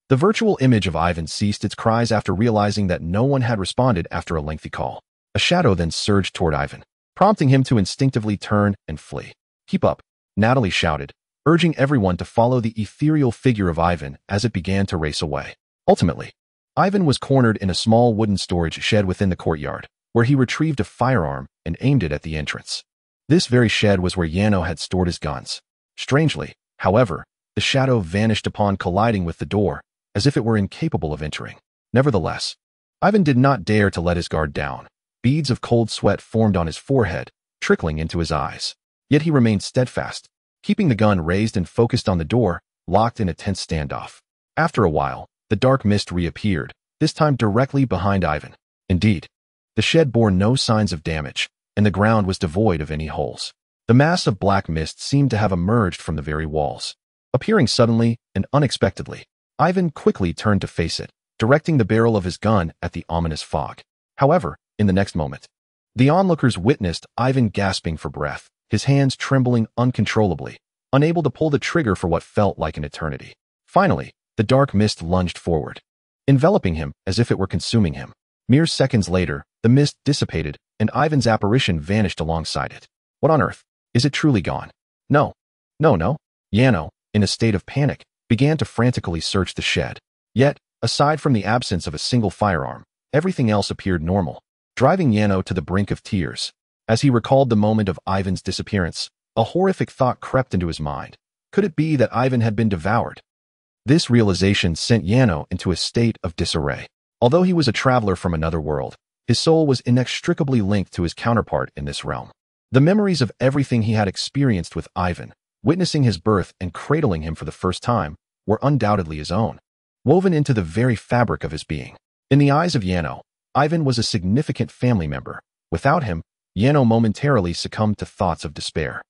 the virtual image of Ivan ceased its cries after realizing that no one had responded after a lengthy call. A shadow then surged toward Ivan, prompting him to instinctively turn and flee. Keep up, Natalie shouted, urging everyone to follow the ethereal figure of Ivan as it began to race away. Ultimately, Ivan was cornered in a small wooden storage shed within the courtyard, where he retrieved a firearm and aimed it at the entrance. This very shed was where Yano had stored his guns. Strangely, however, the shadow vanished upon colliding with the door, as if it were incapable of entering. Nevertheless, Ivan did not dare to let his guard down. Beads of cold sweat formed on his forehead, trickling into his eyes. Yet he remained steadfast, keeping the gun raised and focused on the door, locked in a tense standoff. After a while, the dark mist reappeared, this time directly behind Ivan. Indeed, the shed bore no signs of damage, and the ground was devoid of any holes. The mass of black mist seemed to have emerged from the very walls. Appearing suddenly and unexpectedly, Ivan quickly turned to face it, directing the barrel of his gun at the ominous fog. However, in the next moment, the onlookers witnessed Ivan gasping for breath, his hands trembling uncontrollably, unable to pull the trigger for what felt like an eternity. Finally, the dark mist lunged forward, enveloping him as if it were consuming him. Mere seconds later, the mist dissipated, and Ivan's apparition vanished alongside it. What on earth? Is it truly gone? No. No. Yano, in a state of panic, began to frantically search the shed. Yet, aside from the absence of a single firearm, everything else appeared normal, driving Yano to the brink of tears. As he recalled the moment of Ivan's disappearance, a horrific thought crept into his mind. Could it be that Ivan had been devoured? This realization sent Yano into a state of disarray. Although he was a traveler from another world, his soul was inextricably linked to his counterpart in this realm. The memories of everything he had experienced with Ivan, witnessing his birth and cradling him for the first time, were undoubtedly his own, woven into the very fabric of his being. In the eyes of Yano, Ivan was a significant family member. Without him, Yano momentarily succumbed to thoughts of despair.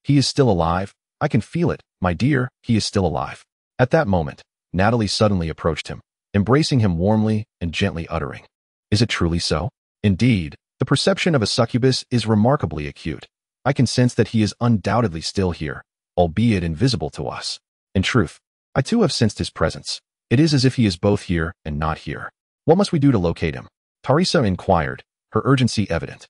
He is still alive. I can feel it, my dear, he is still alive. At that moment, Natalie suddenly approached him, embracing him warmly and gently uttering, "Is it truly so?" Indeed, the perception of a succubus is remarkably acute. I can sense that he is undoubtedly still here, albeit invisible to us. In truth, I too have sensed his presence. It is as if he is both here and not here. What must we do to locate him? Teresa inquired, her urgency evident.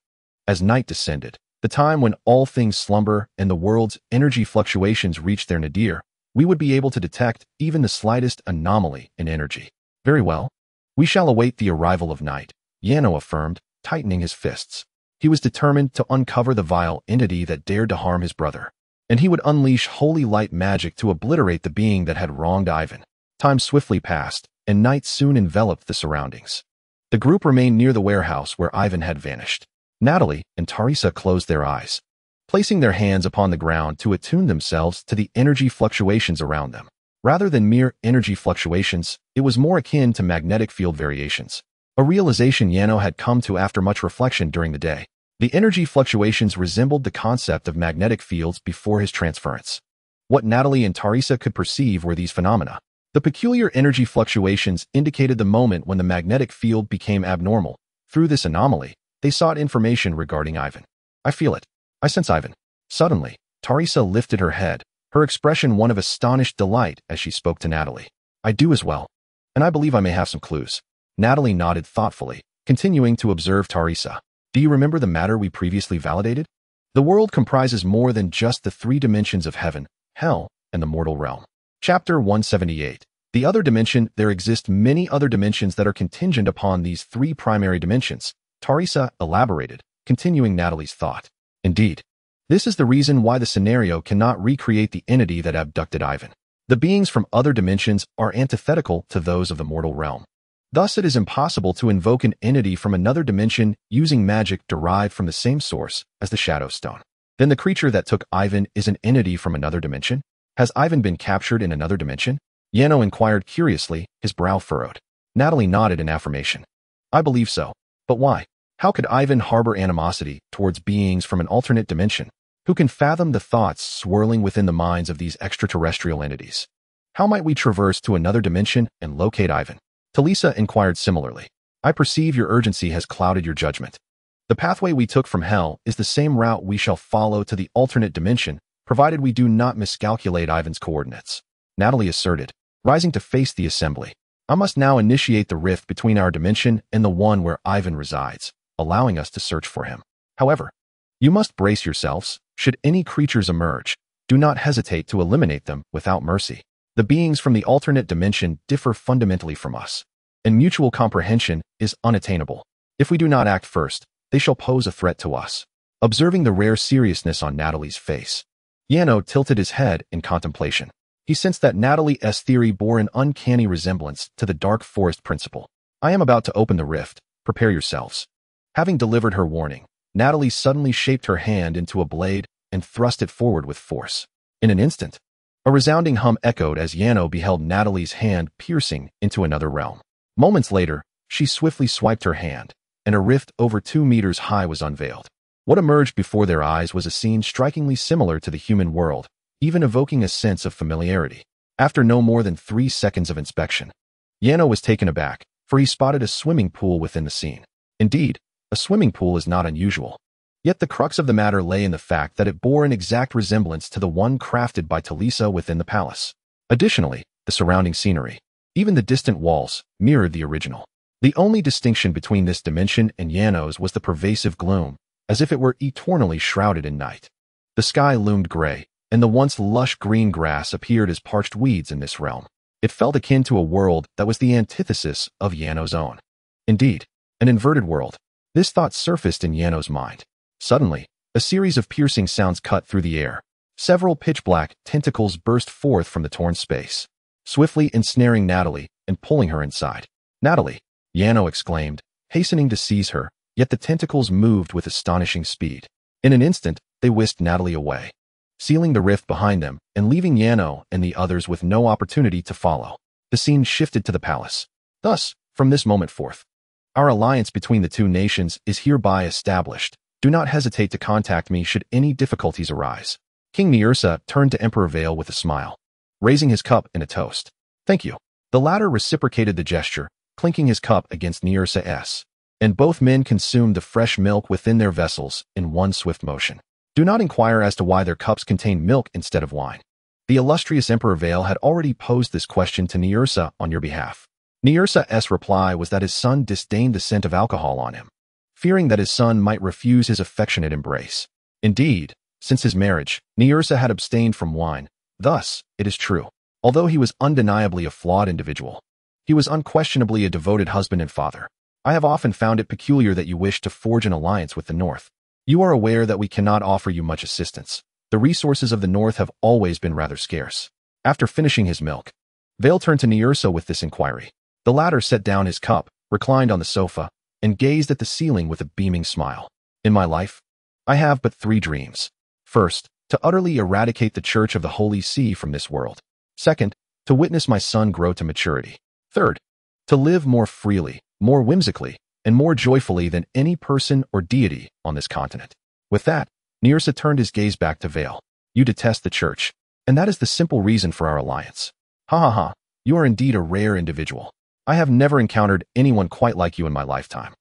As night descended, the time when all things slumber and the world's energy fluctuations reach their nadir, we would be able to detect even the slightest anomaly in energy. Very well. We shall await the arrival of night, Yano affirmed, tightening his fists. He was determined to uncover the vile entity that dared to harm his brother, and he would unleash holy light magic to obliterate the being that had wronged Ivan. Time swiftly passed, and night soon enveloped the surroundings. The group remained near the warehouse where Ivan had vanished. Natalie and Teresa closed their eyes, placing their hands upon the ground to attune themselves to the energy fluctuations around them. Rather than mere energy fluctuations, it was more akin to magnetic field variations, a realization Yano had come to after much reflection during the day. The energy fluctuations resembled the concept of magnetic fields before his transference. What Natalie and Teresa could perceive were these phenomena. The peculiar energy fluctuations indicated the moment when the magnetic field became abnormal. Through this anomaly, they sought information regarding Ivan. I feel it. I sense Ivan. Suddenly, Teresa lifted her head, her expression one of astonished delight as she spoke to Natalie. I do as well. And I believe I may have some clues. Natalie nodded thoughtfully, continuing to observe Teresa. Do you remember the matter we previously validated? The world comprises more than just the three dimensions of heaven, hell, and the mortal realm. Chapter 178. The other dimension. There exist many other dimensions that are contingent upon these three primary dimensions, Teresa elaborated, continuing Natalie's thought. Indeed, this is the reason why the scenario cannot recreate the entity that abducted Ivan. The beings from other dimensions are antithetical to those of the mortal realm. Thus, it is impossible to invoke an entity from another dimension using magic derived from the same source as the Shadow Stone. Then the creature that took Ivan is an entity from another dimension? Has Ivan been captured in another dimension? Yano inquired curiously, his brow furrowed. Natalie nodded in affirmation. I believe so. But why? How could Ivan harbor animosity towards beings from an alternate dimension? Who can fathom the thoughts swirling within the minds of these extraterrestrial entities? How might we traverse to another dimension and locate Ivan? Talisa inquired similarly. I perceive your urgency has clouded your judgment. The pathway we took from hell is the same route we shall follow to the alternate dimension, provided we do not miscalculate Ivan's coordinates. Natalie asserted, rising to face the assembly. I must now initiate the rift between our dimension and the one where Ivan resides, allowing us to search for him. However, you must brace yourselves. Should any creatures emerge, do not hesitate to eliminate them without mercy. The beings from the alternate dimension differ fundamentally from us, and mutual comprehension is unattainable. If we do not act first, they shall pose a threat to us. Observing the rare seriousness on Natalie's face, Yano tilted his head in contemplation. He sensed that Natalie's theory bore an uncanny resemblance to the Dark Forest principle. I am about to open the rift. Prepare yourselves. Having delivered her warning, Natalie suddenly shaped her hand into a blade and thrust it forward with force. In an instant, a resounding hum echoed as Yano beheld Natalie's hand piercing into another realm. Moments later, she swiftly swiped her hand, and a rift over 2 meters high was unveiled. What emerged before their eyes was a scene strikingly similar to the human world, even evoking a sense of familiarity. After no more than 3 seconds of inspection, Yano was taken aback, for he spotted a swimming pool within the scene. Indeed, a swimming pool is not unusual. Yet the crux of the matter lay in the fact that it bore an exact resemblance to the one crafted by Talisa within the palace. Additionally, the surrounding scenery, even the distant walls, mirrored the original. The only distinction between this dimension and Yano's was the pervasive gloom, as if it were eternally shrouded in night. The sky loomed gray, and the once lush green grass appeared as parched weeds in this realm. It felt akin to a world that was the antithesis of Yano's own. Indeed, an inverted world. This thought surfaced in Yano's mind. Suddenly, a series of piercing sounds cut through the air. Several pitch-black tentacles burst forth from the torn space, swiftly ensnaring Natalie and pulling her inside. Natalie, Yano exclaimed, hastening to seize her, yet the tentacles moved with astonishing speed. In an instant, they whisked Natalie away, sealing the rift behind them and leaving Yano and the others with no opportunity to follow. The scene shifted to the palace. Thus, from this moment forth, our alliance between the two nations is hereby established. Do not hesitate to contact me should any difficulties arise. King Nirsa turned to Emperor Vale with a smile, raising his cup in a toast. Thank you. The latter reciprocated the gesture, clinking his cup against Nirsa's, and both men consumed the fresh milk within their vessels in one swift motion. Do not inquire as to why their cups contained milk instead of wine. The illustrious Emperor Vale had already posed this question to Nirsa on your behalf. Nirsa's reply was that his son disdained the scent of alcohol on him, fearing that his son might refuse his affectionate embrace. Indeed, since his marriage, Nirsa had abstained from wine. Thus, it is true, although he was undeniably a flawed individual, he was unquestionably a devoted husband and father. I have often found it peculiar that you wish to forge an alliance with the North. You are aware that we cannot offer you much assistance. The resources of the North have always been rather scarce. After finishing his milk, Vale turned to Nirsa with this inquiry. The latter set down his cup, reclined on the sofa, and gazed at the ceiling with a beaming smile. In my life, I have but 3 dreams. First, to utterly eradicate the Church of the Holy See from this world. Second, to witness my son grow to maturity. Third, to live more freely, more whimsically, and more joyfully than any person or deity on this continent. With that, Nirsa turned his gaze back to Vale. You detest the Church, and that is the simple reason for our alliance. Ha ha ha, you are indeed a rare individual. I have never encountered anyone quite like you in my lifetime.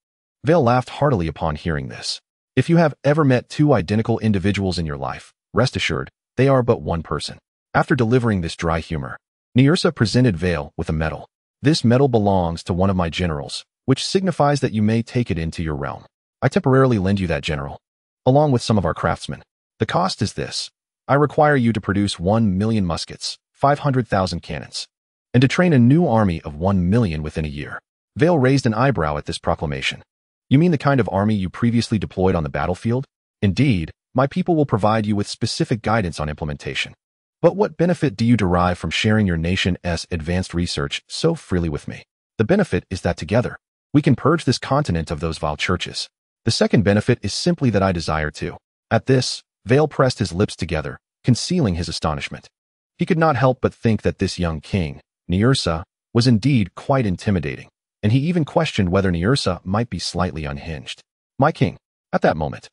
Vale laughed heartily upon hearing this. If you have ever met 2 identical individuals in your life, rest assured, they are but one person. After delivering this dry humor, Nirsa presented Vale with a medal. This medal belongs to one of my generals, which signifies that you may take it into your realm. I temporarily lend you that general, along with some of our craftsmen. The cost is this. I require you to produce 1 million muskets, 500,000 cannons, and to train a new army of 1 million within a year. Vale raised an eyebrow at this proclamation. You mean the kind of army you previously deployed on the battlefield? Indeed, my people will provide you with specific guidance on implementation. But what benefit do you derive from sharing your nation's advanced research so freely with me? The benefit is that together, we can purge this continent of those vile churches. The second benefit is simply that I desire to. At this, Vale pressed his lips together, concealing his astonishment. He could not help but think that this young king, Niersa, was indeed quite intimidating, and he even questioned whether Niersa might be slightly unhinged. My king. At that moment,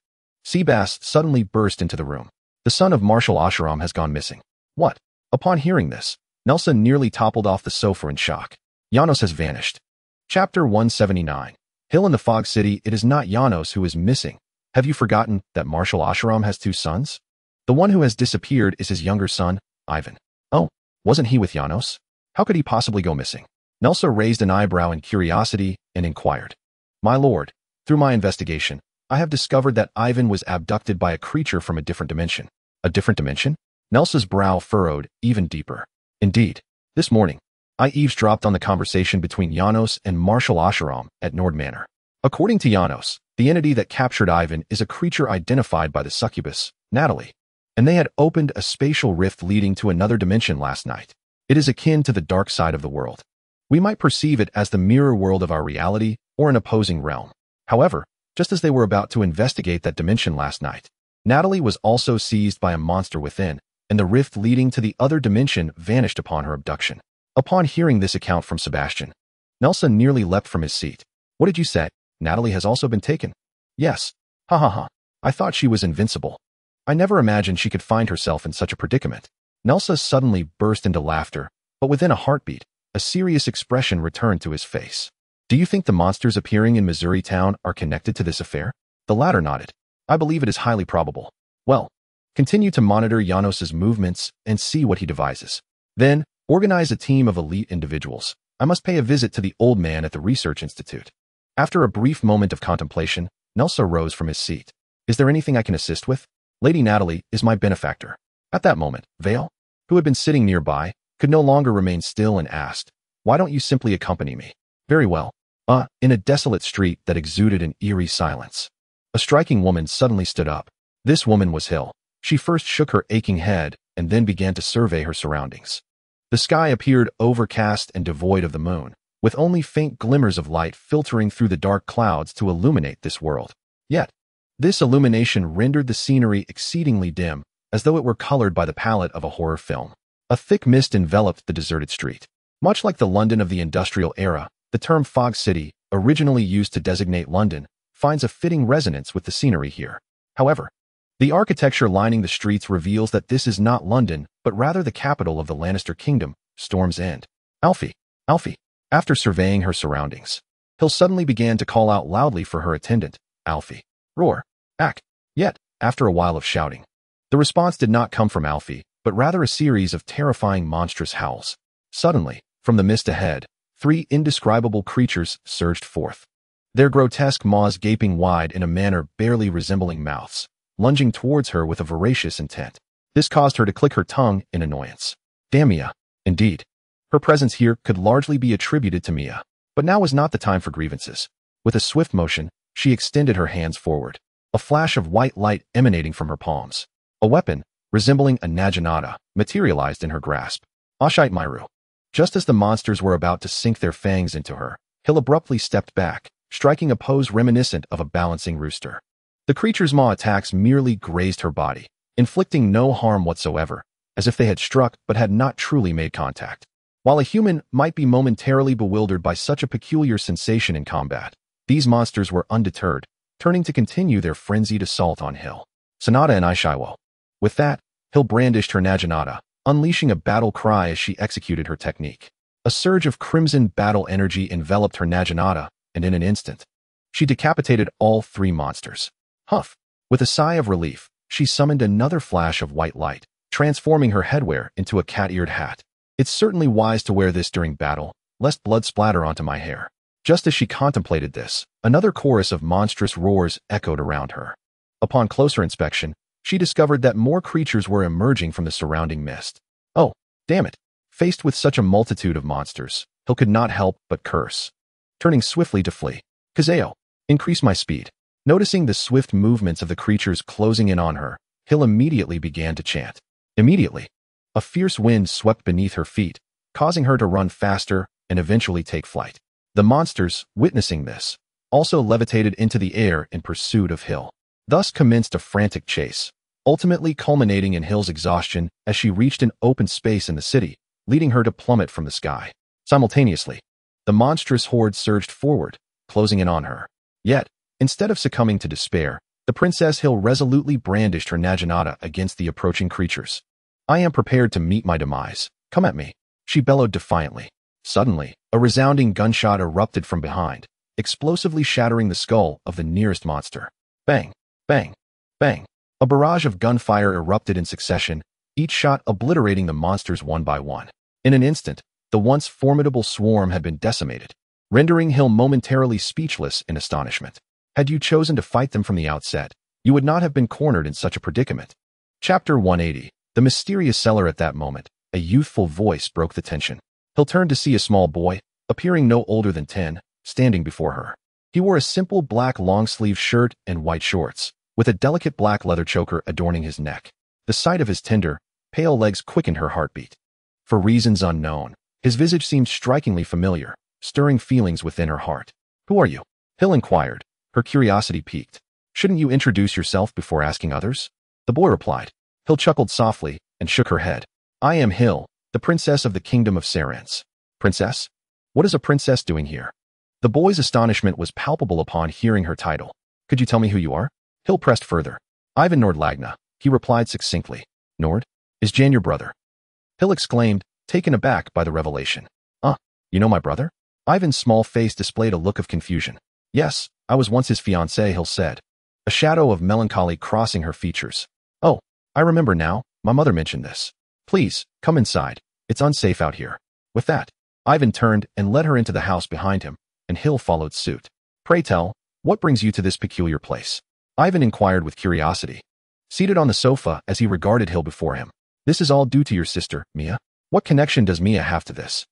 Seabass suddenly burst into the room. The son of Marshal Asheram has gone missing. What? Upon hearing this, Nelson nearly toppled off the sofa in shock. Janos has vanished. Chapter 179. Hill in the Fog City. It is not Janos who is missing. Have you forgotten that Marshal Asheram has 2 sons? The one who has disappeared is his younger son, Ivan. Oh, wasn't he with Janos? How could he possibly go missing? Nelson raised an eyebrow in curiosity and inquired. My lord, through my investigation, I have discovered that Ivan was abducted by a creature from a different dimension. A different dimension? Nelson's brow furrowed even deeper. Indeed, this morning, I eavesdropped on the conversation between Janos and Marshal Asheram at Nord Manor. According to Janos, the entity that captured Ivan is a creature identified by the Succubus, Natalia, and they had opened a spatial rift leading to another dimension last night. It is akin to the dark side of the world. We might perceive it as the mirror world of our reality or an opposing realm. However, just as they were about to investigate that dimension last night, Natalia was also seized by a monster within, and the rift leading to the other dimension vanished upon her abduction. Upon hearing this account from Sebastian, Nelson nearly leapt from his seat. What did you say? Natalia has also been taken? Yes. Ha ha ha. I thought she was invincible. I never imagined she could find herself in such a predicament. Nelson suddenly burst into laughter, but within a heartbeat, a serious expression returned to his face. Do you think the monsters appearing in Missouri Town are connected to this affair? The latter nodded. I believe it is highly probable. Well, continue to monitor Janos's movements and see what he devises. Then, organize a team of elite individuals. I must pay a visit to the old man at the Research Institute. After a brief moment of contemplation, Nelson rose from his seat. Is there anything I can assist with? Lady Natalia is my benefactor. At that moment, Vale, who had been sitting nearby, could no longer remain still and asked, why don't you simply accompany me? Very well. In a desolate street that exuded an eerie silence. A striking woman suddenly stood up. This woman was Hill. She first shook her aching head and then began to survey her surroundings. The sky appeared overcast and devoid of the moon, with only faint glimmers of light filtering through the dark clouds to illuminate this world. Yet, this illumination rendered the scenery exceedingly dim, as though it were colored by the palette of a horror film. A thick mist enveloped the deserted street. Much like the London of the industrial era, the term Fog City, originally used to designate London, finds a fitting resonance with the scenery here. However, the architecture lining the streets reveals that this is not London, but rather the capital of the Lannister Kingdom, Storm's End. Alfie! Alfie! After surveying her surroundings, Hill suddenly began to call out loudly for her attendant, Alfie. Roar! Ack! Yet, after a while of shouting, the response did not come from Alfie, but rather a series of terrifying monstrous howls. Suddenly, from the mist ahead, 3 indescribable creatures surged forth. Their grotesque maws gaping wide in a manner barely resembling mouths, lunging towards her with a voracious intent. This caused her to click her tongue in annoyance. Damn Mia. Indeed. Her presence here could largely be attributed to Mia. But now was not the time for grievances. With a swift motion, she extended her hands forward. A flash of white light emanating from her palms. A weapon, resembling a naginata, materialized in her grasp. Ashite Myru. Just as the monsters were about to sink their fangs into her, Hill abruptly stepped back, striking a pose reminiscent of a balancing rooster. The creature's maw attacks merely grazed her body, inflicting no harm whatsoever, as if they had struck but had not truly made contact. While a human might be momentarily bewildered by such a peculiar sensation in combat, these monsters were undeterred, turning to continue their frenzied assault on Hill. Sonata and Aishiwo. With that, Hill brandished her naginata, unleashing a battle cry as she executed her technique. A surge of crimson battle energy enveloped her naginata, and in an instant, she decapitated all 3 monsters. Huff! With a sigh of relief, she summoned another flash of white light, transforming her headwear into a cat-eared hat. It's certainly wise to wear this during battle, lest blood splatter onto my hair. Just as she contemplated this, another chorus of monstrous roars echoed around her. Upon closer inspection, she discovered that more creatures were emerging from the surrounding mist. Oh, damn it. Faced with such a multitude of monsters, Hill could not help but curse. Turning swiftly to flee. Kazeo, increase my speed. Noticing the swift movements of the creatures closing in on her, Hill immediately began to chant. Immediately. A fierce wind swept beneath her feet, causing her to run faster and eventually take flight. The monsters, witnessing this, also levitated into the air in pursuit of Hill. Thus commenced a frantic chase, ultimately culminating in Hill's exhaustion as she reached an open space in the city, leading her to plummet from the sky. Simultaneously, the monstrous horde surged forward, closing in on her. Yet, instead of succumbing to despair, the Princess Hill resolutely brandished her naginata against the approaching creatures. "I am prepared to meet my demise. Come at me," she bellowed defiantly. Suddenly, a resounding gunshot erupted from behind, explosively shattering the skull of the nearest monster. Bang, bang, bang. A barrage of gunfire erupted in succession, each shot obliterating the monsters one by one. In an instant, the once formidable swarm had been decimated, rendering Hill momentarily speechless in astonishment. Had you chosen to fight them from the outset, you would not have been cornered in such a predicament. Chapter 180. The mysterious cellar. At that moment, a youthful voice broke the tension. Hill turned to see a small boy, appearing no older than 10, standing before her. He wore a simple black long-sleeve shirt and white shorts, with a delicate black leather choker adorning his neck. The sight of his tender, pale legs quickened her heartbeat. For reasons unknown, his visage seemed strikingly familiar, stirring feelings within her heart. "Who are you?" Hill inquired, her curiosity piqued. "Shouldn't you introduce yourself before asking others?" The boy replied. Hill chuckled softly and shook her head. "I am Hill, the princess of the kingdom of Sarans." "Princess? What is a princess doing here?" The boy's astonishment was palpable upon hearing her title. "Could you tell me who you are?" Hill pressed further. "Ivan Nord Lagna," he replied succinctly. "Nord? Is Jan your brother?" Hill exclaimed, taken aback by the revelation. You know my brother?" Ivan's small face displayed a look of confusion. "Yes, I was once his fiancé," Hill said, a shadow of melancholy crossing her features. "Oh, I remember now, my mother mentioned this. Please, come inside, it's unsafe out here." With that, Ivan turned and led her into the house behind him, and Hill followed suit. "Pray tell, what brings you to this peculiar place?" Ivan inquired with curiosity. Seated on the sofa as he regarded Hill before him. "This is all due to your sister, Mia." "What connection does Mia have to this?"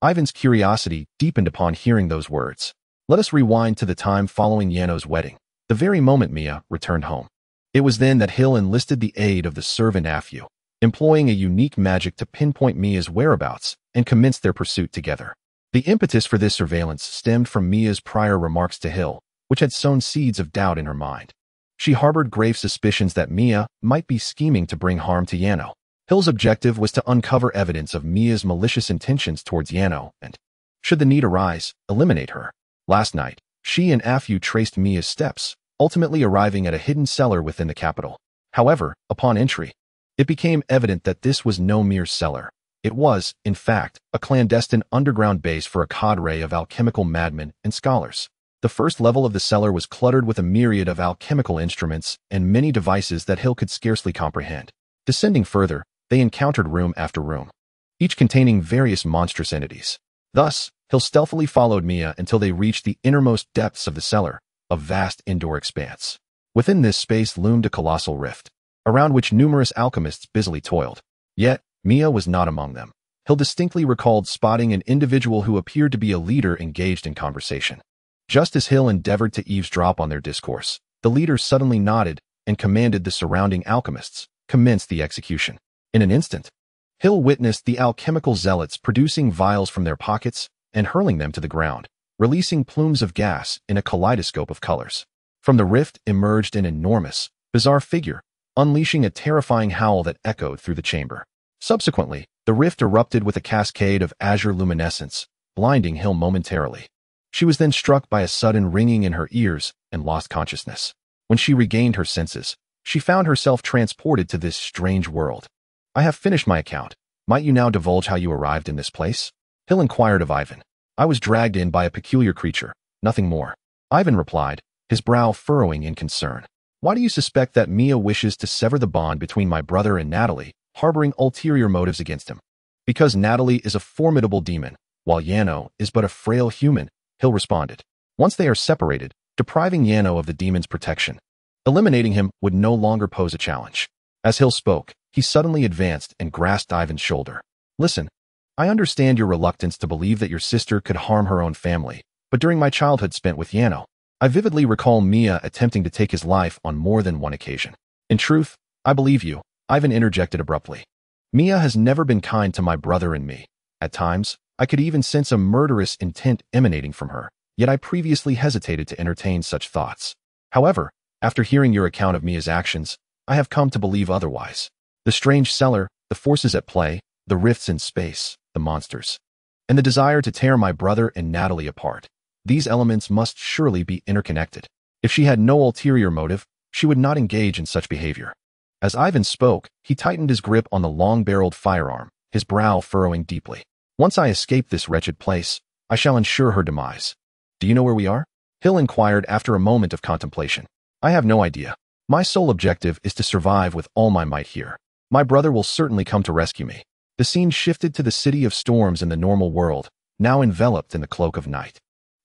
Ivan's curiosity deepened upon hearing those words. Let us rewind to the time following Yano's wedding, the very moment Mia returned home. It was then that Hill enlisted the aid of the servant Afu, employing a unique magic to pinpoint Mia's whereabouts and commenced their pursuit together. The impetus for this surveillance stemmed from Mia's prior remarks to Hill, which had sown seeds of doubt in her mind. She harbored grave suspicions that Mia might be scheming to bring harm to Yano. Hill's objective was to uncover evidence of Mia's malicious intentions towards Yano and, should the need arise, eliminate her. Last night, she and Afu traced Mia's steps, ultimately arriving at a hidden cellar within the capital. However, upon entry, it became evident that this was no mere cellar. It was, in fact, a clandestine underground base for a cadre of alchemical madmen and scholars. The first level of the cellar was cluttered with a myriad of alchemical instruments and many devices that Hill could scarcely comprehend. Descending further, they encountered room after room, each containing various monstrous entities. Thus, Hill stealthily followed Mia until they reached the innermost depths of the cellar, a vast indoor expanse. Within this space loomed a colossal rift, around which numerous alchemists busily toiled. Yet, Mia was not among them. Hill distinctly recalled spotting an individual who appeared to be a leader engaged in conversation. Just as Hill endeavored to eavesdrop on their discourse, the leader suddenly nodded and commanded the surrounding alchemists, commence the execution. In an instant, Hill witnessed the alchemical zealots producing vials from their pockets and hurling them to the ground, releasing plumes of gas in a kaleidoscope of colors. From the rift emerged an enormous, bizarre figure, unleashing a terrifying howl that echoed through the chamber. Subsequently, the rift erupted with a cascade of azure luminescence, blinding Hill momentarily. She was then struck by a sudden ringing in her ears and lost consciousness. When she regained her senses, she found herself transported to this strange world. "I have finished my account. Might you now divulge how you arrived in this place?" Hill inquired of Ivan. "I was dragged in by a peculiar creature, nothing more." Ivan replied, his brow furrowing in concern. "Why do you suspect that Mia wishes to sever the bond between my brother and Natalie, harboring ulterior motives against him?" "Because Natalie is a formidable demon, while Yano is but a frail human," Hill responded. "Once they are separated, depriving Yano of the demon's protection, eliminating him would no longer pose a challenge." As Hill spoke, he suddenly advanced and grasped Ivan's shoulder. "Listen, I understand your reluctance to believe that your sister could harm her own family, but during my childhood spent with Yano, I vividly recall Mia attempting to take his life on more than one occasion. In truth, I believe you," Ivan interjected abruptly. Mia has never been kind to my brother and me. At times, I could even sense a murderous intent emanating from her, yet I previously hesitated to entertain such thoughts. However, after hearing your account of Mia's actions, I have come to believe otherwise. The strange cellar, the forces at play, the rifts in space, the monsters, and the desire to tear my brother and Natalie apart. These elements must surely be interconnected. If she had no ulterior motive, she would not engage in such behavior. As Ivan spoke, he tightened his grip on the long-barreled firearm, his brow furrowing deeply. Once I escape this wretched place, I shall ensure her demise. Do you know where we are? Hill inquired after a moment of contemplation. I have no idea. My sole objective is to survive with all my might here. My brother will certainly come to rescue me. The scene shifted to the city of storms in the normal world, now enveloped in the cloak of night.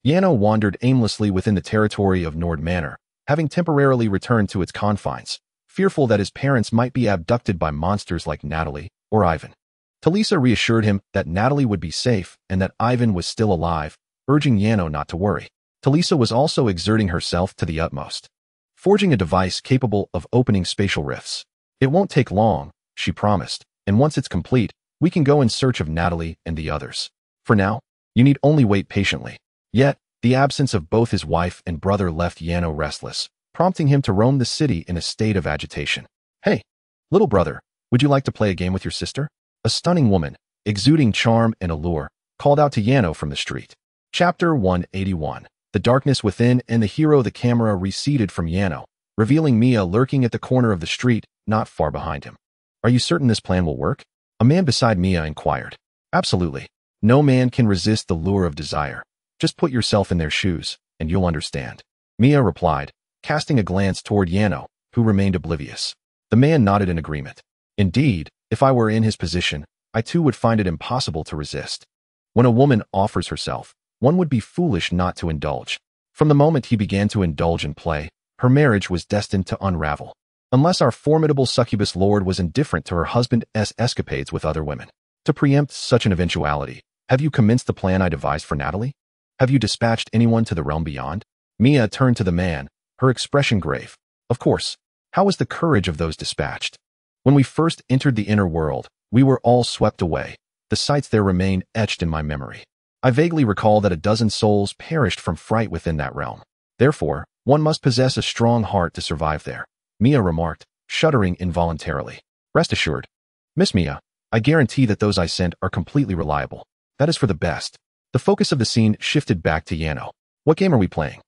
Yano wandered aimlessly within the territory of Nord Manor, having temporarily returned to its confines, fearful that his parents might be abducted by monsters like Natalie or Ivan. Talisa reassured him that Natalie would be safe and that Ivan was still alive, urging Yano not to worry. Talisa was also exerting herself to the utmost, forging a device capable of opening spatial rifts. It won't take long, she promised, and once it's complete, we can go in search of Natalie and the others. For now, you need only wait patiently. Yet, the absence of both his wife and brother left Yano restless, prompting him to roam the city in a state of agitation. Hey, little brother, would you like to play a game with your sister? A stunning woman, exuding charm and allure, called out to Yano from the street. Chapter 181. The darkness within and the hero. The camera receded from Yano, revealing Mia lurking at the corner of the street, not far behind him. Are you certain this plan will work? A man beside Mia inquired. Absolutely. No man can resist the lure of desire. Just put yourself in their shoes, and you'll understand. Mia replied, casting a glance toward Yano, who remained oblivious. The man nodded in agreement. Indeed, if I were in his position, I too would find it impossible to resist. When a woman offers herself, one would be foolish not to indulge. From the moment he began to indulge in play, her marriage was destined to unravel. Unless our formidable succubus lord was indifferent to her husband's escapades with other women. To preempt such an eventuality, have you commenced the plan I devised for Natalie? Have you dispatched anyone to the realm beyond? Mia turned to the man, her expression grave. Of course. How was the courage of those dispatched? When we first entered the inner world, we were all swept away. The sights there remain etched in my memory. I vaguely recall that a dozen souls perished from fright within that realm. Therefore, one must possess a strong heart to survive there. Mia remarked, shuddering involuntarily. Rest assured, Miss Mia, I guarantee that those I sent are completely reliable. That is for the best. The focus of the scene shifted back to Yano. What game are we playing?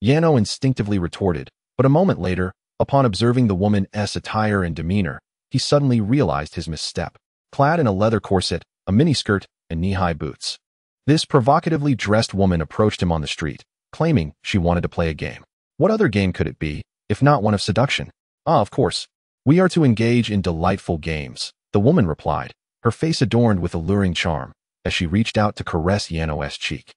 Yano instinctively retorted, but a moment later, upon observing the woman's attire and demeanor, he suddenly realized his misstep. Clad in a leather corset, a miniskirt, and knee-high boots, this provocatively dressed woman approached him on the street, claiming she wanted to play a game. What other game could it be, if not one of seduction? Ah, of course. We are to engage in delightful games, the woman replied, her face adorned with alluring charm, as she reached out to caress Yano's cheek,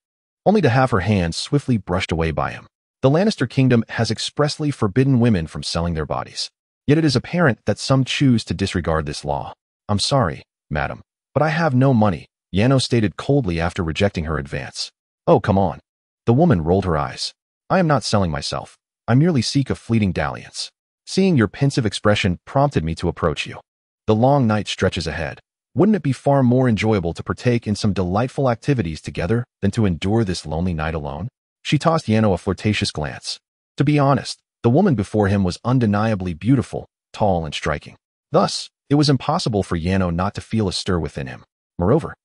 only to have her hands swiftly brushed away by him. The Lannister kingdom has expressly forbidden women from selling their bodies. Yet it is apparent that some choose to disregard this law. I'm sorry, madam, but I have no money, Yano stated coldly after rejecting her advance. Oh, come on. The woman rolled her eyes. I am not selling myself. I merely seek a fleeting dalliance. Seeing your pensive expression prompted me to approach you. The long night stretches ahead. Wouldn't it be far more enjoyable to partake in some delightful activities together than to endure this lonely night alone? She tossed Yano a flirtatious glance. To be honest, the woman before him was undeniably beautiful, tall, and striking. Thus, it was impossible for Yano not to feel a stir within him. Moreover,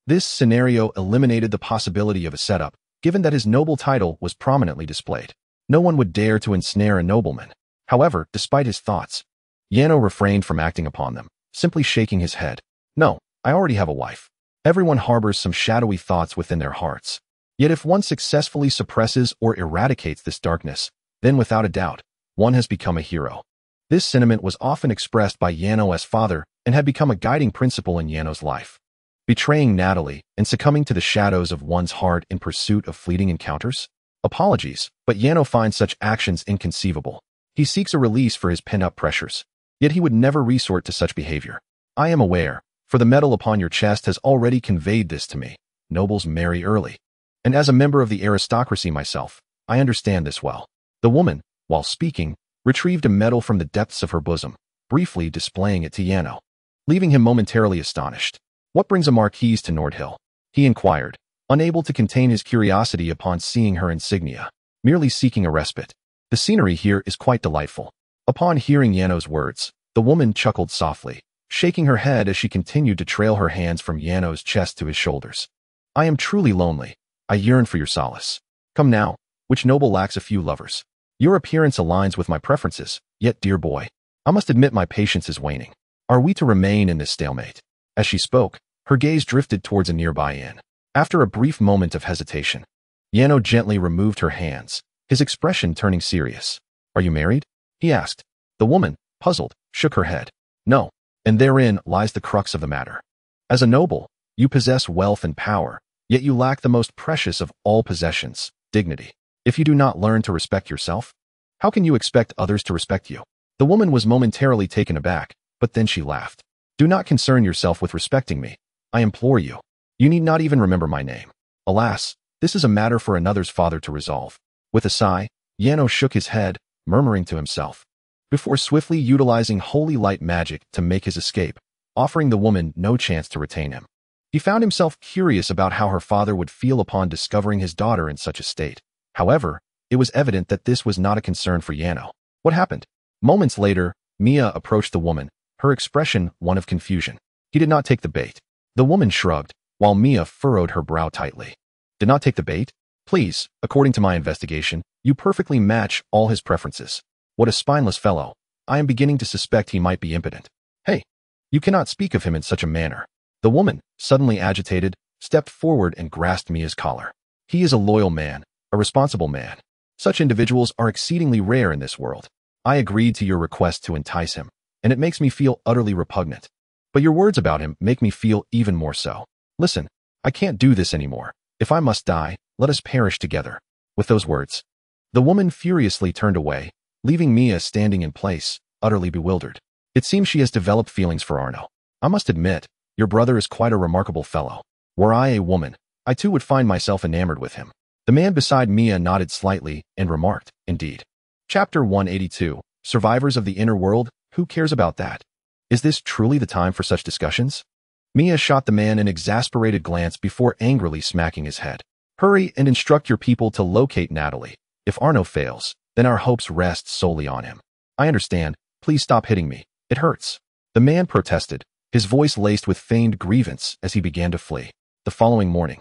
this scenario eliminated the possibility of a setup, given that his noble title was prominently displayed. No one would dare to ensnare a nobleman. However, despite his thoughts, Yano refrained from acting upon them, simply shaking his head. No, I already have a wife. Everyone harbors some shadowy thoughts within their hearts. Yet if one successfully suppresses or eradicates this darkness, then without a doubt, one has become a hero. This sentiment was often expressed by Yano's father and had become a guiding principle in Yano's life. Betraying Natalie and succumbing to the shadows of one's heart in pursuit of fleeting encounters? Apologies, but Yano finds such actions inconceivable. He seeks a release for his pent-up pressures, yet he would never resort to such behavior. I am aware, for the medal upon your chest has already conveyed this to me. Nobles marry early. And as a member of the aristocracy myself, I understand this well. The woman, while speaking, retrieved a medal from the depths of her bosom, briefly displaying it to Yano. leaving him momentarily astonished. What brings a marquise to Nordhill? He inquired, unable to contain his curiosity upon seeing her insignia, merely seeking a respite. The scenery here is quite delightful. Upon hearing Yano's words, the woman chuckled softly, shaking her head as she continued to trail her hands from Yano's chest to his shoulders. I am truly lonely. I yearn for your solace. Come now, which noble lacks a few lovers? Your appearance aligns with my preferences, yet dear boy, I must admit my patience is waning. Are we to remain in this stalemate? As she spoke, her gaze drifted towards a nearby inn. After a brief moment of hesitation, Yano gently removed her hands, his expression turning serious. Are you married? He asked. The woman, puzzled, shook her head. No, and therein lies the crux of the matter. As a noble, you possess wealth and power, yet you lack the most precious of all possessions, dignity. If you do not learn to respect yourself, how can you expect others to respect you? The woman was momentarily taken aback, but then she laughed. Do not concern yourself with respecting me. I implore you. You need not even remember my name. Alas, this is a matter for another's father to resolve. With a sigh, Yano shook his head, murmuring to himself, before swiftly utilizing holy light magic to make his escape, offering the woman no chance to retain him. He found himself curious about how her father would feel upon discovering his daughter in such a state. However, it was evident that this was not a concern for Yano. What happened? Moments later, Mia approached the woman, her expression one of confusion. He did not take the bait. The woman shrugged, while Mia furrowed her brow tightly. Did not take the bait? Please, according to my investigation, you perfectly match all his preferences. What a spineless fellow. I am beginning to suspect he might be impotent. Hey, you cannot speak of him in such a manner. The woman, suddenly agitated, stepped forward and grasped Mia's collar. He is a loyal man, a responsible man. Such individuals are exceedingly rare in this world. I agreed to your request to entice him, and it makes me feel utterly repugnant. But your words about him make me feel even more so. Listen, I can't do this anymore. If I must die, let us perish together. With those words, the woman furiously turned away, leaving Mia standing in place, utterly bewildered. It seems she has developed feelings for Arno. I must admit, your brother is quite a remarkable fellow. Were I a woman, I too would find myself enamored with him. The man beside Mia nodded slightly and remarked, indeed. Chapter 182, Survivors of the Inner World, who cares about that? Is this truly the time for such discussions? Mia shot the man an exasperated glance before angrily smacking his head. Hurry and instruct your people to locate Natalie. If Arno fails, then our hopes rest solely on him. I understand. Please stop hitting me. It hurts. The man protested, his voice laced with feigned grievance as he began to flee. The following morning,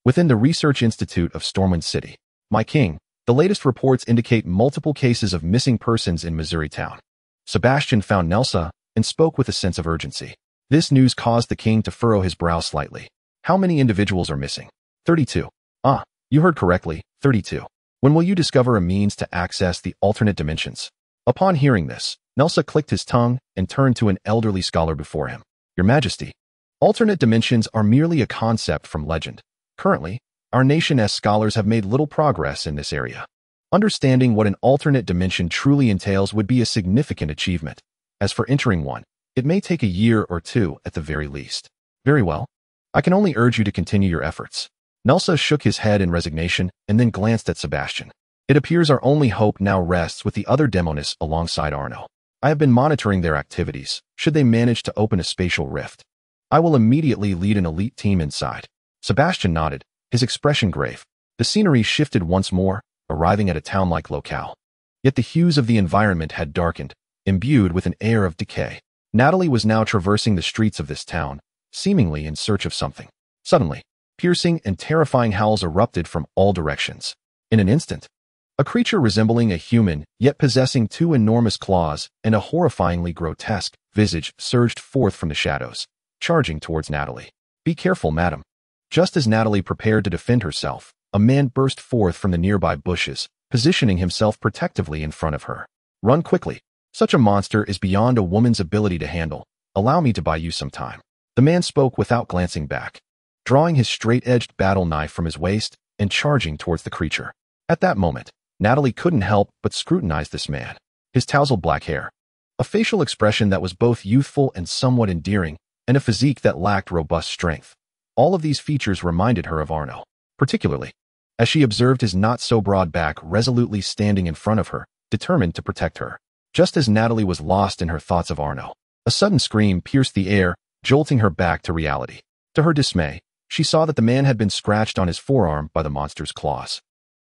within the Research Institute of Stormwind City, my king, the latest reports indicate multiple cases of missing persons in Missouri town. Sebastian found Nelsa and spoke with a sense of urgency. This news caused the king to furrow his brow slightly. How many individuals are missing? 32. Ah, you heard correctly, 32. When will you discover a means to access the alternate dimensions? Upon hearing this, Nelsa clicked his tongue and turned to an elderly scholar before him. Your Majesty, alternate dimensions are merely a concept from legend. Currently, our nation's scholars have made little progress in this area. Understanding what an alternate dimension truly entails would be a significant achievement. As for entering one, it may take a year or two at the very least. Very well. I can only urge you to continue your efforts. Nelsa shook his head in resignation and then glanced at Sebastian. It appears our only hope now rests with the other demonists alongside Arno. I have been monitoring their activities. Should they manage to open a spatial rift, I will immediately lead an elite team inside. Sebastian nodded, his expression grave. The scenery shifted once more, arriving at a town-like locale. Yet the hues of the environment had darkened, imbued with an air of decay. Natalie was now traversing the streets of this town, seemingly in search of something. Suddenly, piercing and terrifying howls erupted from all directions. In an instant, a creature resembling a human, yet possessing two enormous claws and a horrifyingly grotesque visage surged forth from the shadows, charging towards Natalie. Be careful, madam. Just as Natalie prepared to defend herself, a man burst forth from the nearby bushes, positioning himself protectively in front of her. Run quickly. Such a monster is beyond a woman's ability to handle. Allow me to buy you some time. The man spoke without glancing back, drawing his straight-edged battle knife from his waist and charging towards the creature. At that moment, Natalie couldn't help but scrutinize this man. His tousled black hair, a facial expression that was both youthful and somewhat endearing, and a physique that lacked robust strength. All of these features reminded her of Arno, particularly as she observed his not-so-broad back resolutely standing in front of her, determined to protect her. Just as Natalie was lost in her thoughts of Arno, A sudden scream pierced the air, jolting her back to reality. To her dismay, she saw that the man had been scratched on his forearm by the monster's claws.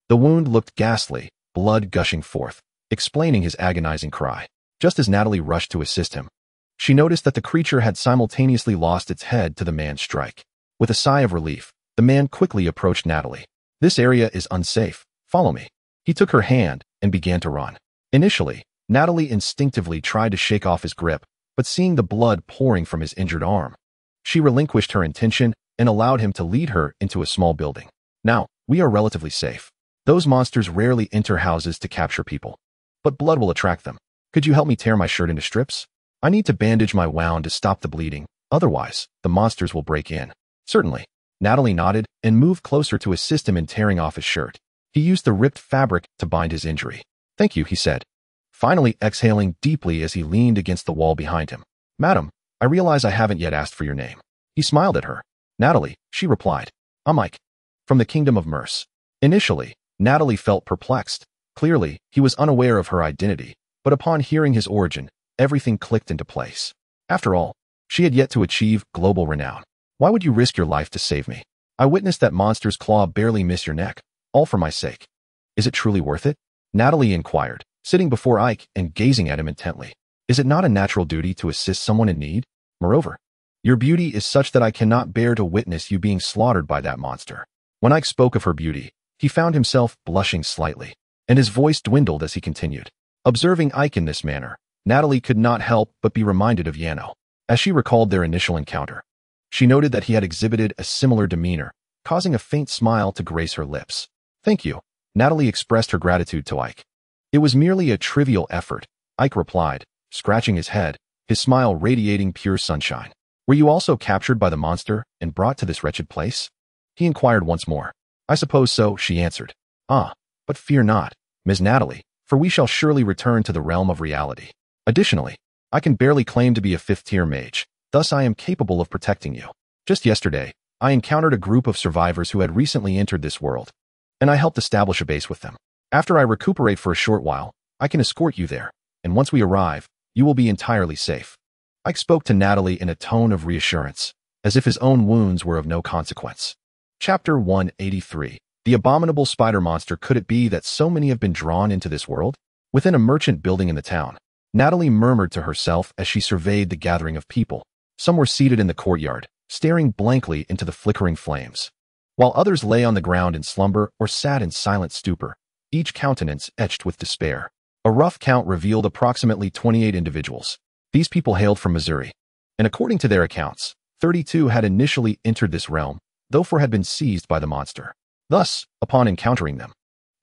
The wound looked ghastly, blood gushing forth, explaining his agonizing cry. Just as Natalie rushed to assist him, she noticed that the creature had simultaneously lost its head to the man's strike. With a sigh of relief, the man quickly approached Natalie. "This area is unsafe. Follow me." He took her hand and began to run. Initially, Natalie instinctively tried to shake off his grip, but seeing the blood pouring from his injured arm, she relinquished her intention and allowed him to lead her into a small building. "Now, we are relatively safe. Those monsters rarely enter houses to capture people, but blood will attract them. Could you help me tear my shirt into strips? I need to bandage my wound to stop the bleeding, otherwise, the monsters will break in." "Certainly." Natalie nodded and moved closer to assist him in tearing off his shirt. He used the ripped fabric to bind his injury. "Thank you," he said, finally exhaling deeply as he leaned against the wall behind him. "Madam, I realize I haven't yet asked for your name." He smiled at her. "Natalie," she replied. "I'm Mike, from the Kingdom of Merce." Initially, Natalie felt perplexed. Clearly, he was unaware of her identity, but upon hearing his origin, everything clicked into place. After all, she had yet to achieve global renown. "Why would you risk your life to save me? I witnessed that monster's claw barely miss your neck, all for my sake. Is it truly worth it?" Natalie inquired, sitting before Ike and gazing at him intently. "Is it not a natural duty to assist someone in need? Moreover, your beauty is such that I cannot bear to witness you being slaughtered by that monster." When Ike spoke of her beauty, he found himself blushing slightly, and his voice dwindled as he continued. Observing Ike in this manner, Natalie could not help but be reminded of Yano. As she recalled their initial encounter, she noted that he had exhibited a similar demeanor, causing a faint smile to grace her lips. "Thank you." Natalie expressed her gratitude to Ike. "It was merely a trivial effort," Ike replied, scratching his head, his smile radiating pure sunshine. "Were you also captured by the monster and brought to this wretched place?" he inquired once more. "I suppose so," she answered. "Ah, but fear not, Ms. Natalie, for we shall surely return to the realm of reality. Additionally, I can barely claim to be a fifth-tier mage, thus I am capable of protecting you. Just yesterday, I encountered a group of survivors who had recently entered this world, and I helped establish a base with them. After I recuperate for a short while, I can escort you there, and once we arrive, you will be entirely safe." Ike spoke to Natalie in a tone of reassurance, as if his own wounds were of no consequence. Chapter 183. The abominable spider monster. Could it be that so many have been drawn into this world? Within a merchant building in the town, Natalie murmured to herself as she surveyed the gathering of people. Some were seated in the courtyard, staring blankly into the flickering flames, while others lay on the ground in slumber or sat in silent stupor, each countenance etched with despair. A rough count revealed approximately 28 individuals. These people hailed from Missouri, and according to their accounts, 32 had initially entered this realm, though 4 had been seized by the monster. Thus, upon encountering them,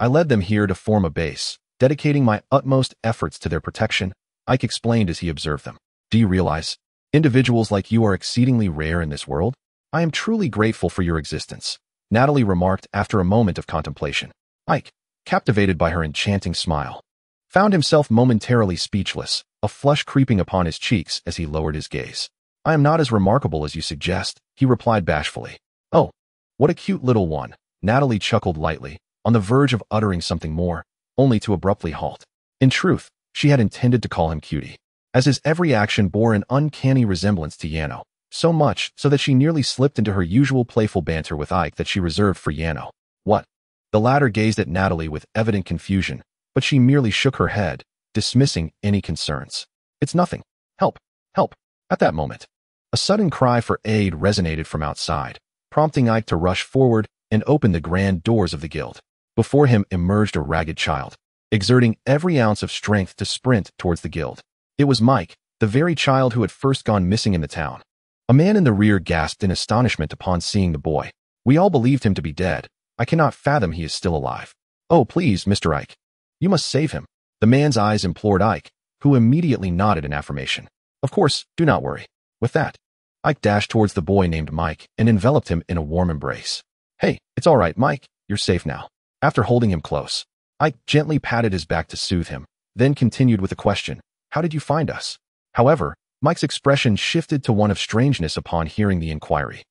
I led them here to form a base, dedicating my utmost efforts to their protection, Ike explained as he observed them. "Do you realize, individuals like you are exceedingly rare in this world? I am truly grateful for your existence," Natalie remarked after a moment of contemplation. Ike, captivated by her enchanting smile, found himself momentarily speechless, a flush creeping upon his cheeks as he lowered his gaze. "I am not as remarkable as you suggest," he replied bashfully. "Oh, what a cute little one," Natalie chuckled lightly, on the verge of uttering something more, only to abruptly halt. In truth, she had intended to call him Cutie, as his every action bore an uncanny resemblance to Yano, so much so that she nearly slipped into her usual playful banter with Ike that she reserved for Yano. "What?" The latter gazed at Natalie with evident confusion, but she merely shook her head, dismissing any concerns. "It's nothing. Help! Help!" At that moment, a sudden cry for aid resonated from outside, prompting Ike to rush forward and open the grand doors of the guild. Before him emerged a ragged child, exerting every ounce of strength to sprint towards the guild. It was Mike, the very child who had first gone missing in the town. A man in the rear gasped in astonishment upon seeing the boy. "We all believed him to be dead. I cannot fathom he is still alive." "Oh, please, Mr. Ike. You must save him," the man's eyes implored Ike, who immediately nodded in affirmation. "Of course, do not worry." With that, Ike dashed towards the boy named Mike and enveloped him in a warm embrace. "Hey, it's all right, Mike. You're safe now." After holding him close, Ike gently patted his back to soothe him, then continued with a question. "How did you find us?" However, Mike's expression shifted to one of strangeness upon hearing the inquiry.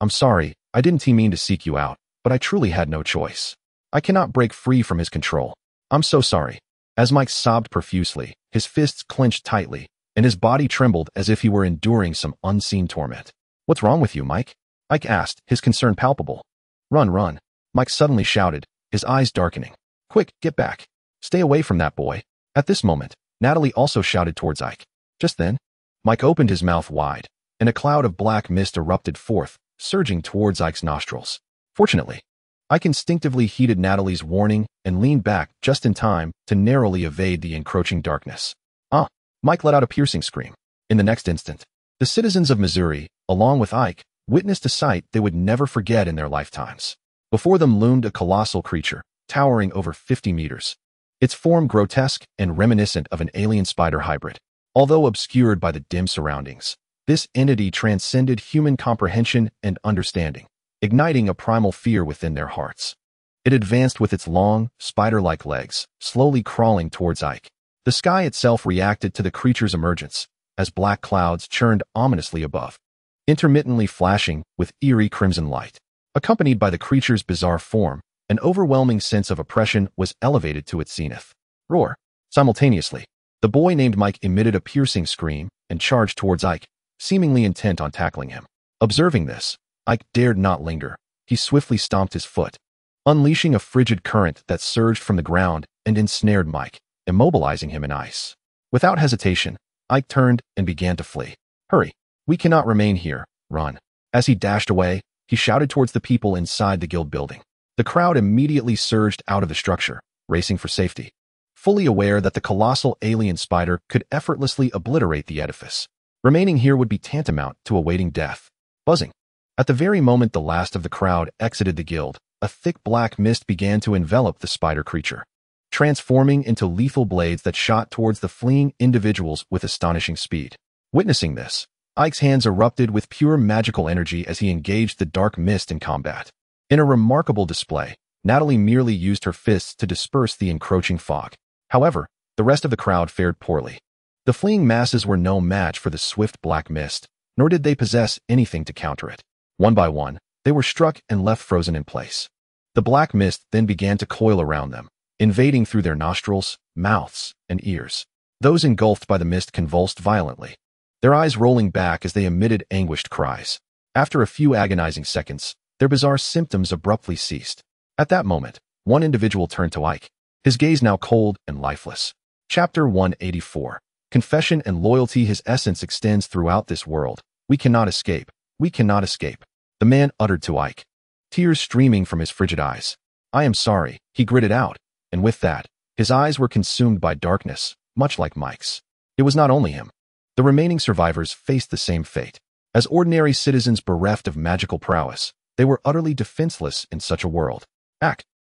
"I'm sorry, I didn't mean to seek you out, but I truly had no choice. I cannot break free from his control. I'm so sorry." As Mike sobbed profusely, his fists clenched tightly, and his body trembled as if he were enduring some unseen torment. "What's wrong with you, Mike?" Ike asked, his concern palpable. "Run, run," Mike suddenly shouted, his eyes darkening. "Quick, get back. Stay away from that boy." At this moment, Natalie also shouted towards Ike. Just then, Mike opened his mouth wide, and a cloud of black mist erupted forth, surging towards Ike's nostrils. Fortunately, Ike instinctively heeded Natalie's warning and leaned back just in time to narrowly evade the encroaching darkness. "Ah!" Mike let out a piercing scream. In the next instant, the citizens of Missouri, along with Ike, witnessed a sight they would never forget in their lifetimes. Before them loomed a colossal creature, towering over 50 meters. Its form grotesque and reminiscent of an alien spider hybrid. Although obscured by the dim surroundings, this entity transcended human comprehension and understanding, igniting a primal fear within their hearts. It advanced with its long, spider-like legs, slowly crawling towards Ike. The sky itself reacted to the creature's emergence, as black clouds churned ominously above, intermittently flashing with eerie crimson light. Accompanied by the creature's bizarre form, an overwhelming sense of oppression was elevated to its zenith. Roar! Simultaneously, the boy named Mike emitted a piercing scream and charged towards Ike, seemingly intent on tackling him. Observing this, Ike dared not linger. He swiftly stomped his foot, unleashing a frigid current that surged from the ground and ensnared Mike, immobilizing him in ice. Without hesitation, Ike turned and began to flee. "Hurry! We cannot remain here. Run!" As he dashed away, he shouted towards the people inside the guild building. The crowd immediately surged out of the structure, racing for safety, fully aware that the colossal alien spider could effortlessly obliterate the edifice. Remaining here would be tantamount to awaiting death. Buzzing. At the very moment the last of the crowd exited the guild, a thick black mist began to envelop the spider creature, transforming into lethal blades that shot towards the fleeing individuals with astonishing speed. Witnessing this, Ike's hands erupted with pure magical energy as he engaged the dark mist in combat. In a remarkable display, Natalie merely used her fists to disperse the encroaching fog. However, the rest of the crowd fared poorly. The fleeing masses were no match for the swift black mist, nor did they possess anything to counter it. One by one, they were struck and left frozen in place. The black mist then began to coil around them, invading through their nostrils, mouths, and ears. Those engulfed by the mist convulsed violently, their eyes rolling back as they emitted anguished cries. After a few agonizing seconds, their bizarre symptoms abruptly ceased. At that moment, one individual turned to Ike, his gaze now cold and lifeless. Chapter 184. Confession and loyalty. His essence extends throughout this world. We cannot escape. We cannot escape. The man uttered to Ike, tears streaming from his frigid eyes. "I am sorry," he gritted out, and with that, his eyes were consumed by darkness, much like Mike's. It was not only him. The remaining survivors faced the same fate. As ordinary citizens bereft of magical prowess, they were utterly defenseless in such a world.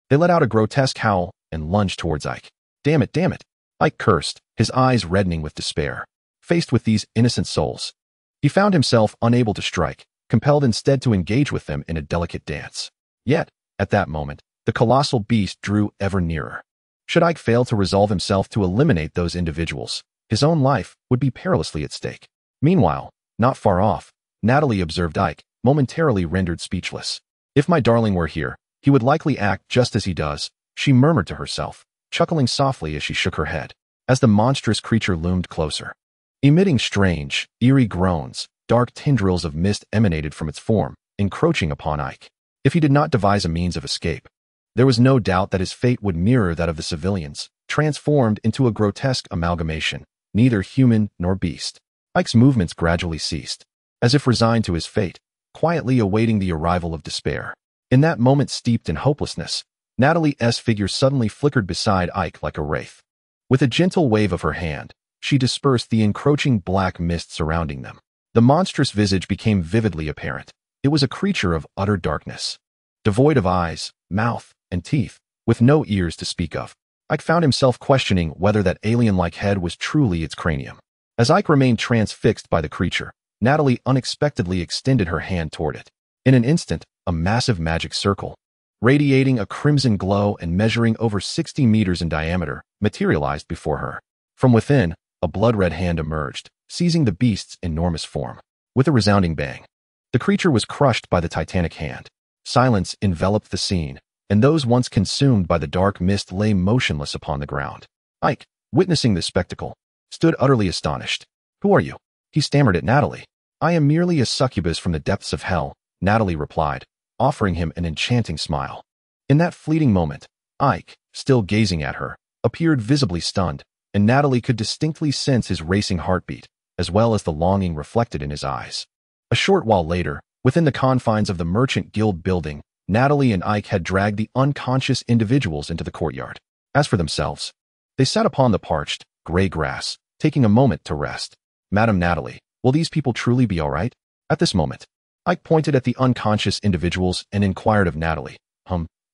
They let out a grotesque howl and lunged towards Ike. Damn it, damn it!" Ike cursed, his eyes reddening with despair. Faced with these innocent souls, he found himself unable to strike, compelled instead to engage with them in a delicate dance. Yet, at that moment, the colossal beast drew ever nearer. Should Ike fail to resolve himself to eliminate those individuals, his own life would be perilously at stake. Meanwhile, not far off, Natalie observed Ike, momentarily rendered speechless. "If my darling were here, he would likely act just as he does," she murmured to herself, chuckling softly as she shook her head, as the monstrous creature loomed closer. Emitting strange, eerie groans, dark tendrils of mist emanated from its form, encroaching upon Ike. If he did not devise a means of escape, there was no doubt that his fate would mirror that of the civilians, transformed into a grotesque amalgamation, neither human nor beast. Ike's movements gradually ceased, as if resigned to his fate, quietly awaiting the arrival of despair. In that moment steeped in hopelessness, Natalie's figure suddenly flickered beside Ike like a wraith. With a gentle wave of her hand, she dispersed the encroaching black mist surrounding them. The monstrous visage became vividly apparent. It was a creature of utter darkness, devoid of eyes, mouth, and teeth, with no ears to speak of. Ike found himself questioning whether that alien-like head was truly its cranium. As Ike remained transfixed by the creature, Natalie unexpectedly extended her hand toward it. In an instant, a massive magic circle, radiating a crimson glow and measuring over 60 meters in diameter, materialized before her. From within, a blood-red hand emerged, seizing the beast's enormous form. With a resounding bang, the creature was crushed by the titanic hand. Silence enveloped the scene, and those once consumed by the dark mist lay motionless upon the ground. Ike, witnessing this spectacle, stood utterly astonished. Who are you? He stammered at Natalie. I am merely a succubus from the depths of hell, Natalie replied, offering him an enchanting smile. In that fleeting moment, Ike, still gazing at her, appeared visibly stunned, and Natalie could distinctly sense his racing heartbeat, as well as the longing reflected in his eyes. A short while later, within the confines of the Merchant Guild building, Natalie and Ike had dragged the unconscious individuals into the courtyard. As for themselves, they sat upon the parched, gray grass, taking a moment to rest. Madam Natalie, will these people truly be all right? At this moment, Ike pointed at the unconscious individuals and inquired of Natalie.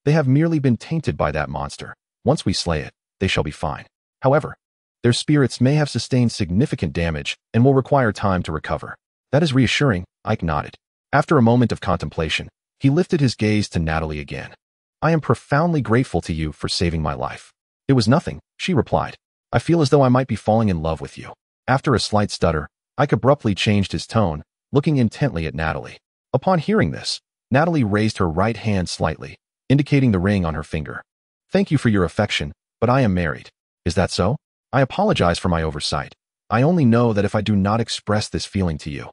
They have merely been tainted by that monster. Once we slay it, they shall be fine. However, their spirits may have sustained significant damage and will require time to recover. That is reassuring, Ike nodded. After a moment of contemplation, he lifted his gaze to Natalie again. I am profoundly grateful to you for saving my life. It was nothing, she replied. I feel as though I might be falling in love with you. After a slight stutter, Ike abruptly changed his tone, looking intently at Natalie. Upon hearing this, Natalie raised her right hand slightly, indicating the ring on her finger. Thank you for your affection, but I am married. Is that so? I apologize for my oversight. I only know that if I do not express this feeling to you,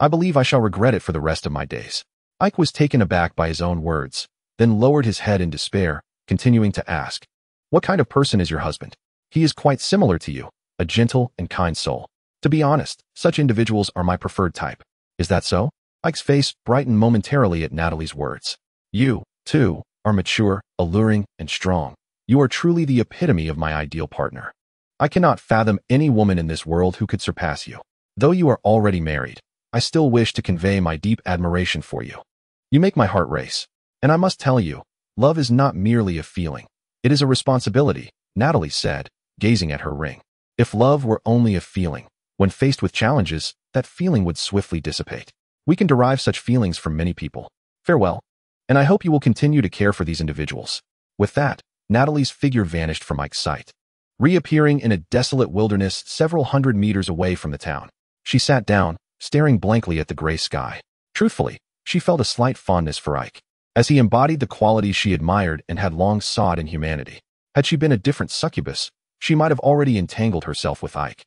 I believe I shall regret it for the rest of my days. Ike was taken aback by his own words, then lowered his head in despair, continuing to ask, what kind of person is your husband? He is quite similar to you, a gentle and kind soul. To be honest, such individuals are my preferred type. Is that so? Ike's face brightened momentarily at Natalie's words. You, too, are mature, alluring, and strong. You are truly the epitome of my ideal partner. I cannot fathom any woman in this world who could surpass you. Though you are already married, I still wish to convey my deep admiration for you. You make my heart race. And I must tell you, love is not merely a feeling. It is a responsibility, Natalie said, gazing at her ring. If love were only a feeling, when faced with challenges, that feeling would swiftly dissipate. We can derive such feelings from many people. Farewell. And I hope you will continue to care for these individuals. With that, Natalie's figure vanished from Ike's sight, reappearing in a desolate wilderness several hundred meters away from the town. She sat down, staring blankly at the gray sky. Truthfully, she felt a slight fondness for Ike, as he embodied the qualities she admired and had long sought in humanity. Had she been a different succubus, she might have already entangled herself with Ike,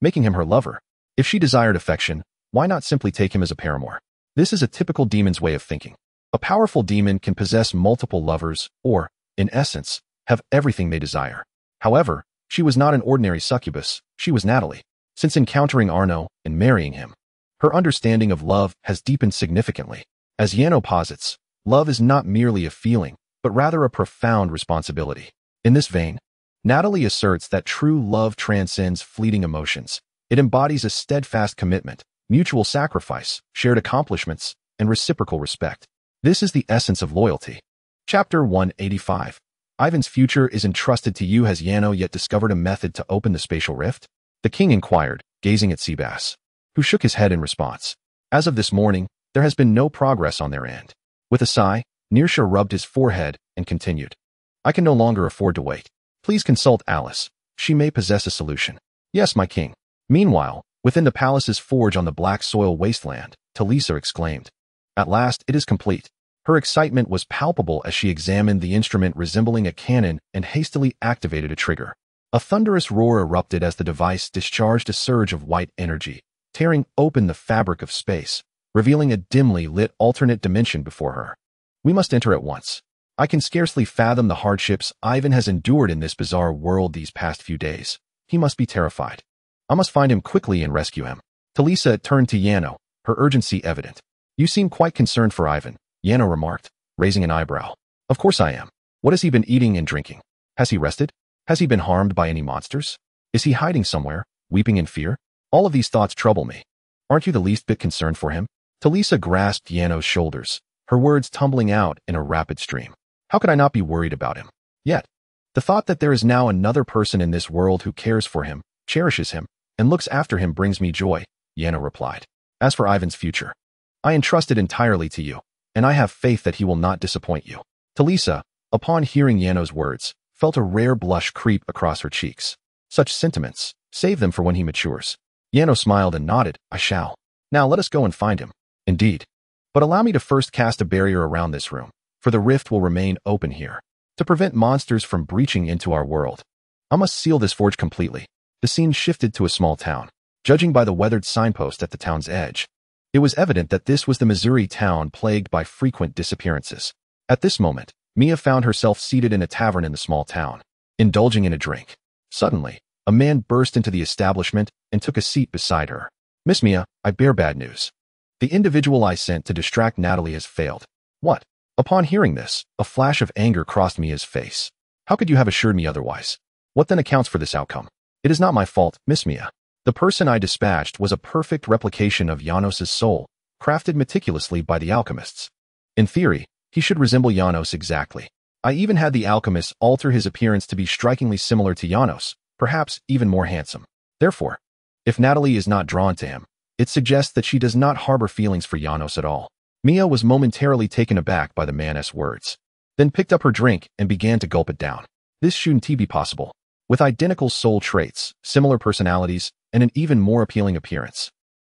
making him her lover. If she desired affection, why not simply take him as a paramour? This is a typical demon's way of thinking. A powerful demon can possess multiple lovers or, in essence, have everything they desire. However, she was not an ordinary succubus, she was Natalie. Since encountering Arno and marrying him, her understanding of love has deepened significantly. As Yano posits, love is not merely a feeling, but rather a profound responsibility. In this vein, Natalie asserts that true love transcends fleeting emotions. It embodies a steadfast commitment, mutual sacrifice, shared accomplishments, and reciprocal respect. This is the essence of loyalty. Chapter 185. Ivan's future is entrusted to you. Has Yano yet discovered a method to open the spatial rift? The king inquired, gazing at Seabass, who shook his head in response. As of this morning, there has been no progress on their end. With a sigh, Nearsha rubbed his forehead and continued. I can no longer afford to wait. Please consult Alice. She may possess a solution. Yes, my king. Meanwhile, within the palace's forge on the black soil wasteland, Talisa exclaimed. At last, it is complete. Her excitement was palpable as she examined the instrument resembling a cannon and hastily activated a trigger. A thunderous roar erupted as the device discharged a surge of white energy, tearing open the fabric of space, revealing a dimly lit alternate dimension before her. We must enter at once. I can scarcely fathom the hardships Ivan has endured in this bizarre world these past few days. He must be terrified. I must find him quickly and rescue him. Talisa turned to Yano, her urgency evident. You seem quite concerned for Ivan, Yano remarked, raising an eyebrow. Of course I am. What has he been eating and drinking? Has he rested? Has he been harmed by any monsters? Is he hiding somewhere, weeping in fear? All of these thoughts trouble me. Aren't you the least bit concerned for him? Talisa grasped Yano's shoulders, her words tumbling out in a rapid stream. How could I not be worried about him? Yet, the thought that there is now another person in this world who cares for him, cherishes him, and looks after him brings me joy, Yano replied. As for Ivan's future, I entrust it entirely to you, and I have faith that he will not disappoint you. Talisa, upon hearing Yano's words, felt a rare blush creep across her cheeks. Such sentiments, save them for when he matures. Yano smiled and nodded. I shall. Now let us go and find him. Indeed. But allow me to first cast a barrier around this room, for the rift will remain open here, to prevent monsters from breaching into our world. I must seal this forge completely. The scene shifted to a small town, judging by the weathered signpost at the town's edge. It was evident that this was the Missouri town plagued by frequent disappearances. At this moment, Mia found herself seated in a tavern in the small town, indulging in a drink. Suddenly, a man burst into the establishment and took a seat beside her. "Miss Mia, I bear bad news. The individual I sent to distract Natalie has failed." "What?" Upon hearing this, a flash of anger crossed Mia's face. "How could you have assured me otherwise? What then accounts for this outcome?" "It is not my fault, Miss Mia. The person I dispatched was a perfect replication of Janos's soul, crafted meticulously by the alchemists. In theory, he should resemble Janos exactly. I even had the alchemists alter his appearance to be strikingly similar to Janos, perhaps even more handsome. Therefore, if Natalie is not drawn to him, it suggests that she does not harbor feelings for Janos at all." Mia was momentarily taken aback by the man's words, then picked up her drink and began to gulp it down. This shouldn't be possible. With identical soul traits, similar personalities, and an even more appealing appearance.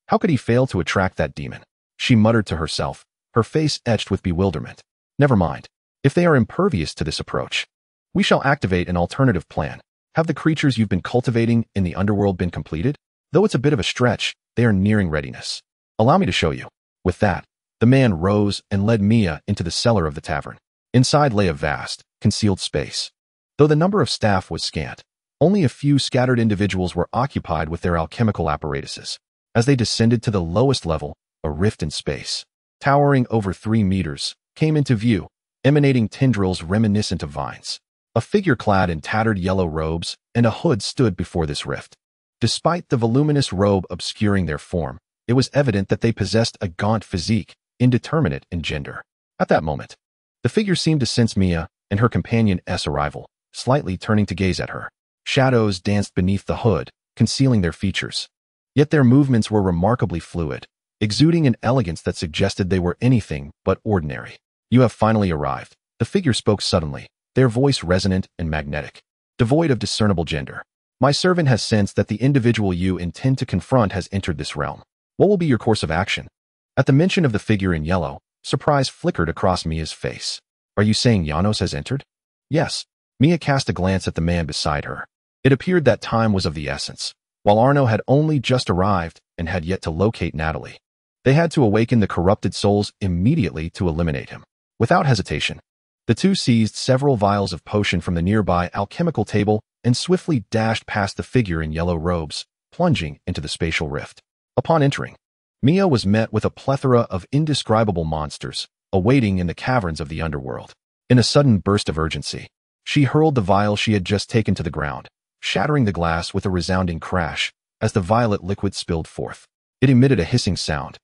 How could he fail to attract that demon? She muttered to herself, her face etched with bewilderment. Never mind. If they are impervious to this approach, we shall activate an alternative plan. Have the creatures you've been cultivating in the underworld been completed? Though it's a bit of a stretch, they are nearing readiness. Allow me to show you. With that, the man rose and led Mia into the cellar of the tavern. Inside lay a vast, concealed space. Though the number of staff was scant, only a few scattered individuals were occupied with their alchemical apparatuses. As they descended to the lowest level, a rift in space, towering over 3 meters, came into view, emanating tendrils reminiscent of vines. A figure clad in tattered yellow robes and a hood stood before this rift. Despite the voluminous robe obscuring their form, it was evident that they possessed a gaunt physique, indeterminate in gender. At that moment, the figure seemed to sense Mia and her companion's arrival, slightly turning to gaze at her. Shadows danced beneath the hood, concealing their features. Yet their movements were remarkably fluid, exuding an elegance that suggested they were anything but ordinary. "You have finally arrived," the figure spoke suddenly, their voice resonant and magnetic, devoid of discernible gender. "My servant has sensed that the individual you intend to confront has entered this realm. What will be your course of action?" At the mention of the figure in yellow, surprise flickered across Mia's face. "Are you saying Janos has entered?" "Yes." Mia cast a glance at the man beside her. It appeared that time was of the essence. While Arno had only just arrived and had yet to locate Natalie, they had to awaken the corrupted souls immediately to eliminate him. Without hesitation, the two seized several vials of potion from the nearby alchemical table and swiftly dashed past the figure in yellow robes, plunging into the spatial rift. Upon entering, Mia was met with a plethora of indescribable monsters, awaiting in the caverns of the underworld. In a sudden burst of urgency, she hurled the vial she had just taken to the ground, shattering the glass with a resounding crash as the violet liquid spilled forth. It emitted a hissing sound,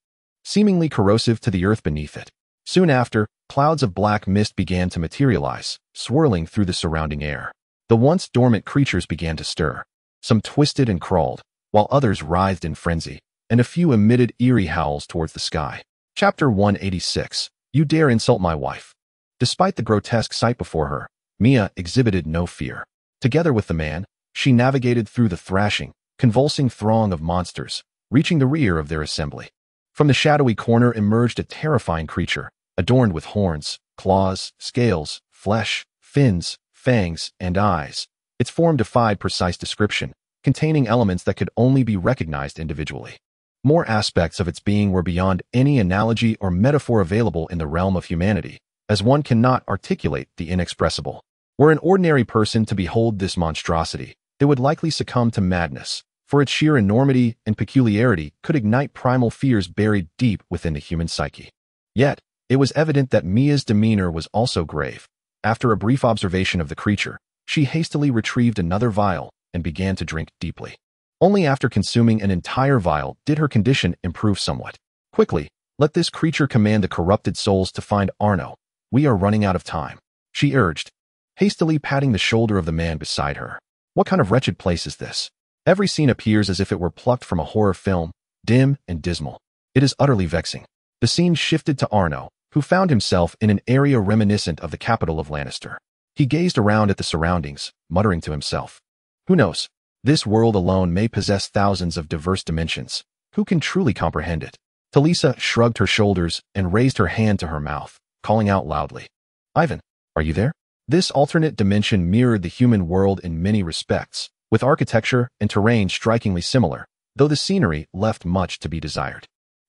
seemingly corrosive to the earth beneath it. Soon after, clouds of black mist began to materialize, swirling through the surrounding air. The once dormant creatures began to stir. Some twisted and crawled, while others writhed in frenzy, and a few emitted eerie howls towards the sky. Chapter 186. You dare insult my wife. Despite the grotesque sight before her, Mia exhibited no fear. Together with the man, she navigated through the thrashing, convulsing throng of monsters, reaching the rear of their assembly. From the shadowy corner emerged a terrifying creature, adorned with horns, claws, scales, flesh, fins, fangs, and eyes. Its form defied precise description, containing elements that could only be recognized individually. More aspects of its being were beyond any analogy or metaphor available in the realm of humanity, as one cannot articulate the inexpressible. Were an ordinary person to behold this monstrosity, they would likely succumb to madness, for its sheer enormity and peculiarity could ignite primal fears buried deep within the human psyche. Yet, it was evident that Mia's demeanor was also grave. After a brief observation of the creature, she hastily retrieved another vial and began to drink deeply. Only after consuming an entire vial did her condition improve somewhat. "Quickly, let this creature command the corrupted souls to find Arno. We are running out of time," she urged, hastily patting the shoulder of the man beside her. "What kind of wretched place is this? Every scene appears as if it were plucked from a horror film, dim and dismal. It is utterly vexing." The scene shifted to Arno, who found himself in an area reminiscent of the capital of Lannister. He gazed around at the surroundings, muttering to himself, "Who knows? This world alone may possess thousands of diverse dimensions. Who can truly comprehend it?" Talisa shrugged her shoulders and raised her hand to her mouth, calling out loudly, "Ivan, are you there?" This alternate dimension mirrored the human world in many respects, with architecture and terrain strikingly similar, though the scenery left much to be desired.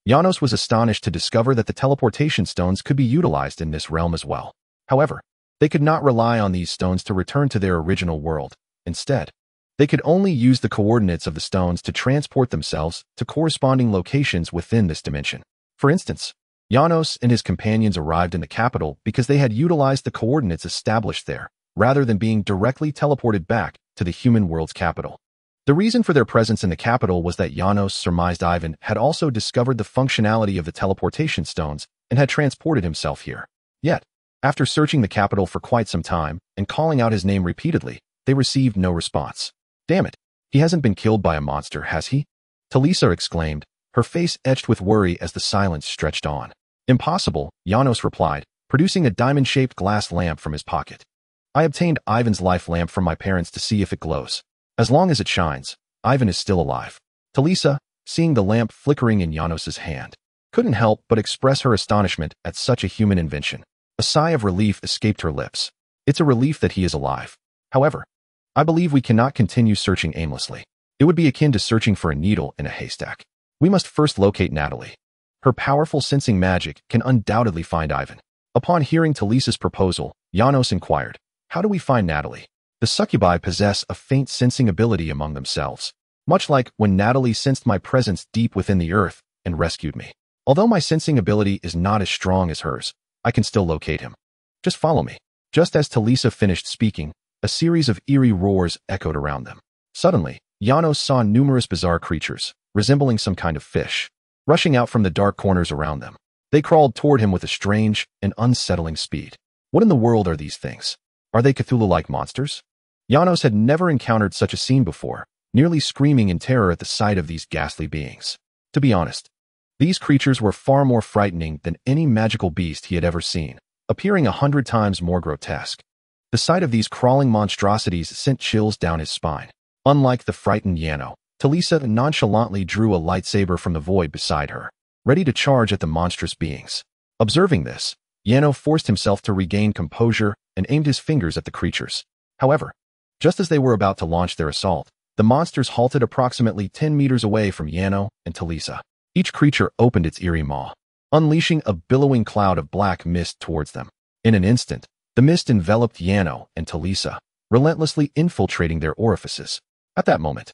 Janos was astonished to discover that the teleportation stones could be utilized in this realm as well. However, they could not rely on these stones to return to their original world. Instead, they could only use the coordinates of the stones to transport themselves to corresponding locations within this dimension. For instance, Janos and his companions arrived in the capital because they had utilized the coordinates established there, rather than being directly teleported back to the human world's capital. The reason for their presence in the capital was that Janos surmised Ivan had also discovered the functionality of the teleportation stones and had transported himself here. Yet, after searching the capital for quite some time and calling out his name repeatedly, they received no response. Damn it, he hasn't been killed by a monster, has he? Talisa exclaimed, her face etched with worry as the silence stretched on. Impossible, Janos replied, producing a diamond-shaped glass lamp from his pocket. I obtained Ivan's life lamp from my parents to see if it glows. As long as it shines, Ivan is still alive. Talisa, seeing the lamp flickering in Janos's hand, couldn't help but express her astonishment at such a human invention. A sigh of relief escaped her lips. It's a relief that he is alive. However, I believe we cannot continue searching aimlessly. It would be akin to searching for a needle in a haystack. We must first locate Natalie. Her powerful sensing magic can undoubtedly find Ivan. Upon hearing Talisa's proposal, Janos inquired, how do we find Natalie? The succubi possess a faint sensing ability among themselves, much like when Natalie sensed my presence deep within the earth and rescued me. Although my sensing ability is not as strong as hers, I can still locate him. Just follow me. Just as Talisa finished speaking, a series of eerie roars echoed around them. Suddenly, Janos saw numerous bizarre creatures, resembling some kind of fish, rushing out from the dark corners around them. They crawled toward him with a strange and unsettling speed. What in the world are these things? Are they Cthulhu-like monsters? Janos had never encountered such a scene before, nearly screaming in terror at the sight of these ghastly beings. To be honest, these creatures were far more frightening than any magical beast he had ever seen, appearing 100 times more grotesque. The sight of these crawling monstrosities sent chills down his spine. Unlike the frightened Jano, Talisa nonchalantly drew a lightsaber from the void beside her, ready to charge at the monstrous beings. Observing this, Jano forced himself to regain composure and aimed his fingers at the creatures. However, just as they were about to launch their assault, the monsters halted approximately 10 meters away from Jano and Talisa. Each creature opened its eerie maw, unleashing a billowing cloud of black mist towards them. In an instant, the mist enveloped Jano and Talisa, relentlessly infiltrating their orifices. At that moment,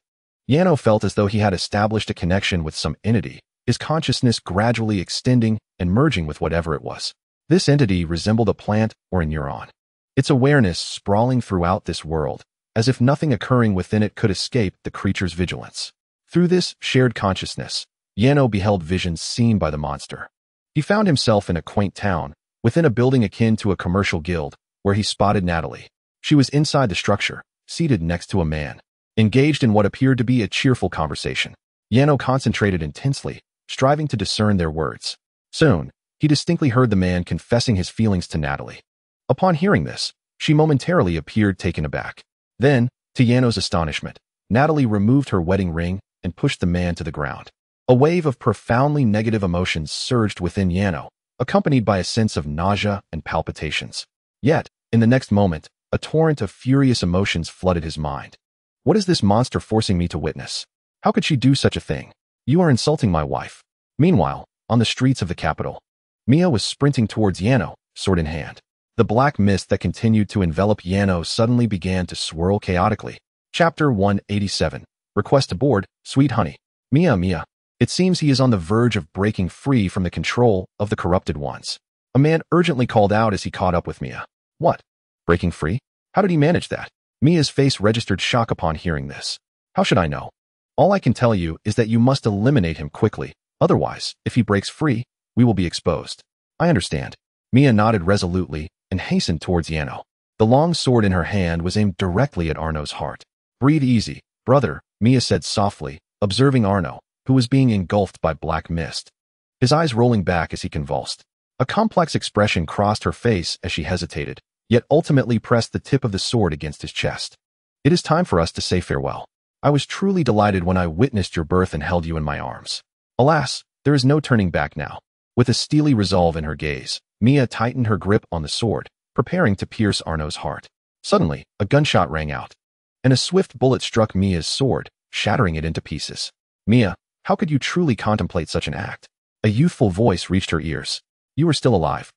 Jano felt as though he had established a connection with some entity, his consciousness gradually extending and merging with whatever it was. This entity resembled a plant or a neuron, its awareness sprawling throughout this world, as if nothing occurring within it could escape the creature's vigilance. Through this shared consciousness, Jano beheld visions seen by the monster. He found himself in a quaint town, within a building akin to a commercial guild, where he spotted Natalie. She was inside the structure, seated next to a man, engaged in what appeared to be a cheerful conversation. Jano concentrated intensely, striving to discern their words. Soon, he distinctly heard the man confessing his feelings to Natalie. Upon hearing this, she momentarily appeared taken aback. Then, to Jano's astonishment, Natalie removed her wedding ring and pushed the man to the ground. A wave of profoundly negative emotions surged within Jano, accompanied by a sense of nausea and palpitations. Yet, in the next moment, a torrent of furious emotions flooded his mind. What is this monster forcing me to witness? How could she do such a thing? You are insulting my wife. Meanwhile, on the streets of the capital, Mia was sprinting towards Jano, sword in hand. The black mist that continued to envelop Jano suddenly began to swirl chaotically. Chapter 187. Request to board, Sweet Honey. Mia. It seems he is on the verge of breaking free from the control of the corrupted ones. A man urgently called out as he caught up with Mia. What? Breaking free? How did he manage that? Mia's face registered shock upon hearing this. How should I know? All I can tell you is that you must eliminate him quickly. Otherwise, if he breaks free, we will be exposed. I understand. Mia nodded resolutely and hastened towards Jano. The long sword in her hand was aimed directly at Arno's heart. Breathe easy, brother, Mia said softly, observing Arno, who was being engulfed by black mist, his eyes rolling back as he convulsed. A complex expression crossed her face as she hesitated, yet ultimately pressed the tip of the sword against his chest. It is time for us to say farewell. I was truly delighted when I witnessed your birth and held you in my arms. Alas, there is no turning back now. With a steely resolve in her gaze, Mia tightened her grip on the sword, preparing to pierce Arno's heart. Suddenly, a gunshot rang out, and a swift bullet struck Mia's sword, shattering it into pieces. Mia, how could you truly contemplate such an act? A youthful voice reached her ears. You are still alive.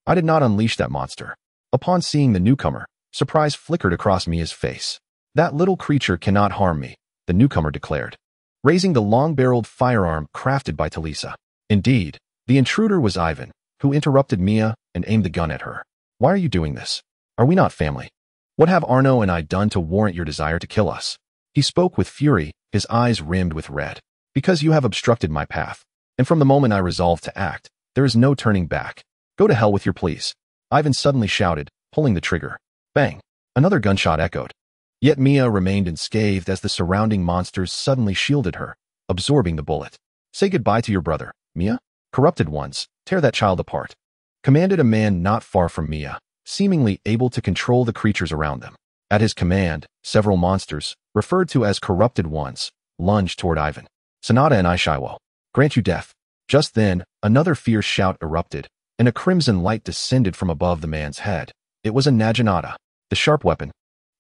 I did not unleash that monster. Upon seeing the newcomer, surprise flickered across Mia's face. That little creature cannot harm me, the newcomer declared, raising the long-barreled firearm crafted by Talisa. Indeed, the intruder was Ivan, who interrupted Mia and aimed the gun at her. Why are you doing this? Are we not family? What have Arno and I done to warrant your desire to kill us? He spoke with fury, his eyes rimmed with red. Because you have obstructed my path, and from the moment I resolved to act, there is no turning back. Go to hell with your pleas. Ivan suddenly shouted, pulling the trigger. Bang! Another gunshot echoed. Yet Mia remained unscathed as the surrounding monsters suddenly shielded her, absorbing the bullet. Say goodbye to your brother, Mia? Corrupted ones, tear that child apart. Commanded a man not far from Mia, seemingly able to control the creatures around them. At his command, several monsters, referred to as corrupted ones, lunged toward Ivan. Sonata and Ishiwo, grant you death. Just then, another fierce shout erupted, and a crimson light descended from above the man's head. It was a Naginata, the sharp weapon.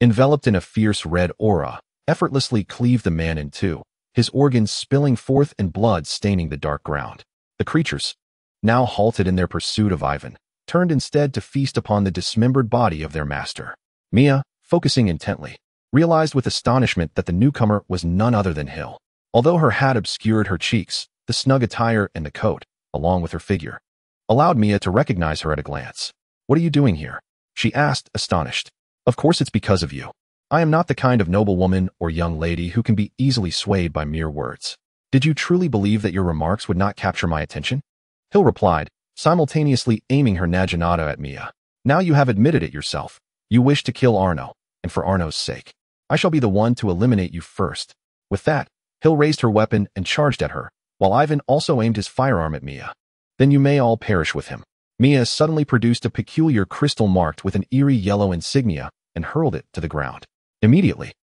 Enveloped in a fierce red aura, effortlessly cleaved the man in two, his organs spilling forth and blood staining the dark ground. The creatures, now halted in their pursuit of Ivan, turned instead to feast upon the dismembered body of their master. Mia, focusing intently, realized with astonishment that the newcomer was none other than Hill. Although her hat obscured her cheeks, the snug attire and the coat, along with her figure, allowed Mia to recognize her at a glance. What are you doing here? She asked, astonished. Of course it's because of you. I am not the kind of noblewoman or young lady who can be easily swayed by mere words. Did you truly believe that your remarks would not capture my attention? Hill replied, simultaneously aiming her Naginata at Mia. Now you have admitted it yourself. You wish to kill Arno, and for Arno's sake, I shall be the one to eliminate you first. With that, Hill raised her weapon and charged at her, while Ivan also aimed his firearm at Mia. Then you may all perish with him. Mia suddenly produced a peculiar crystal marked with an eerie yellow insignia and hurled it to the ground. Immediately,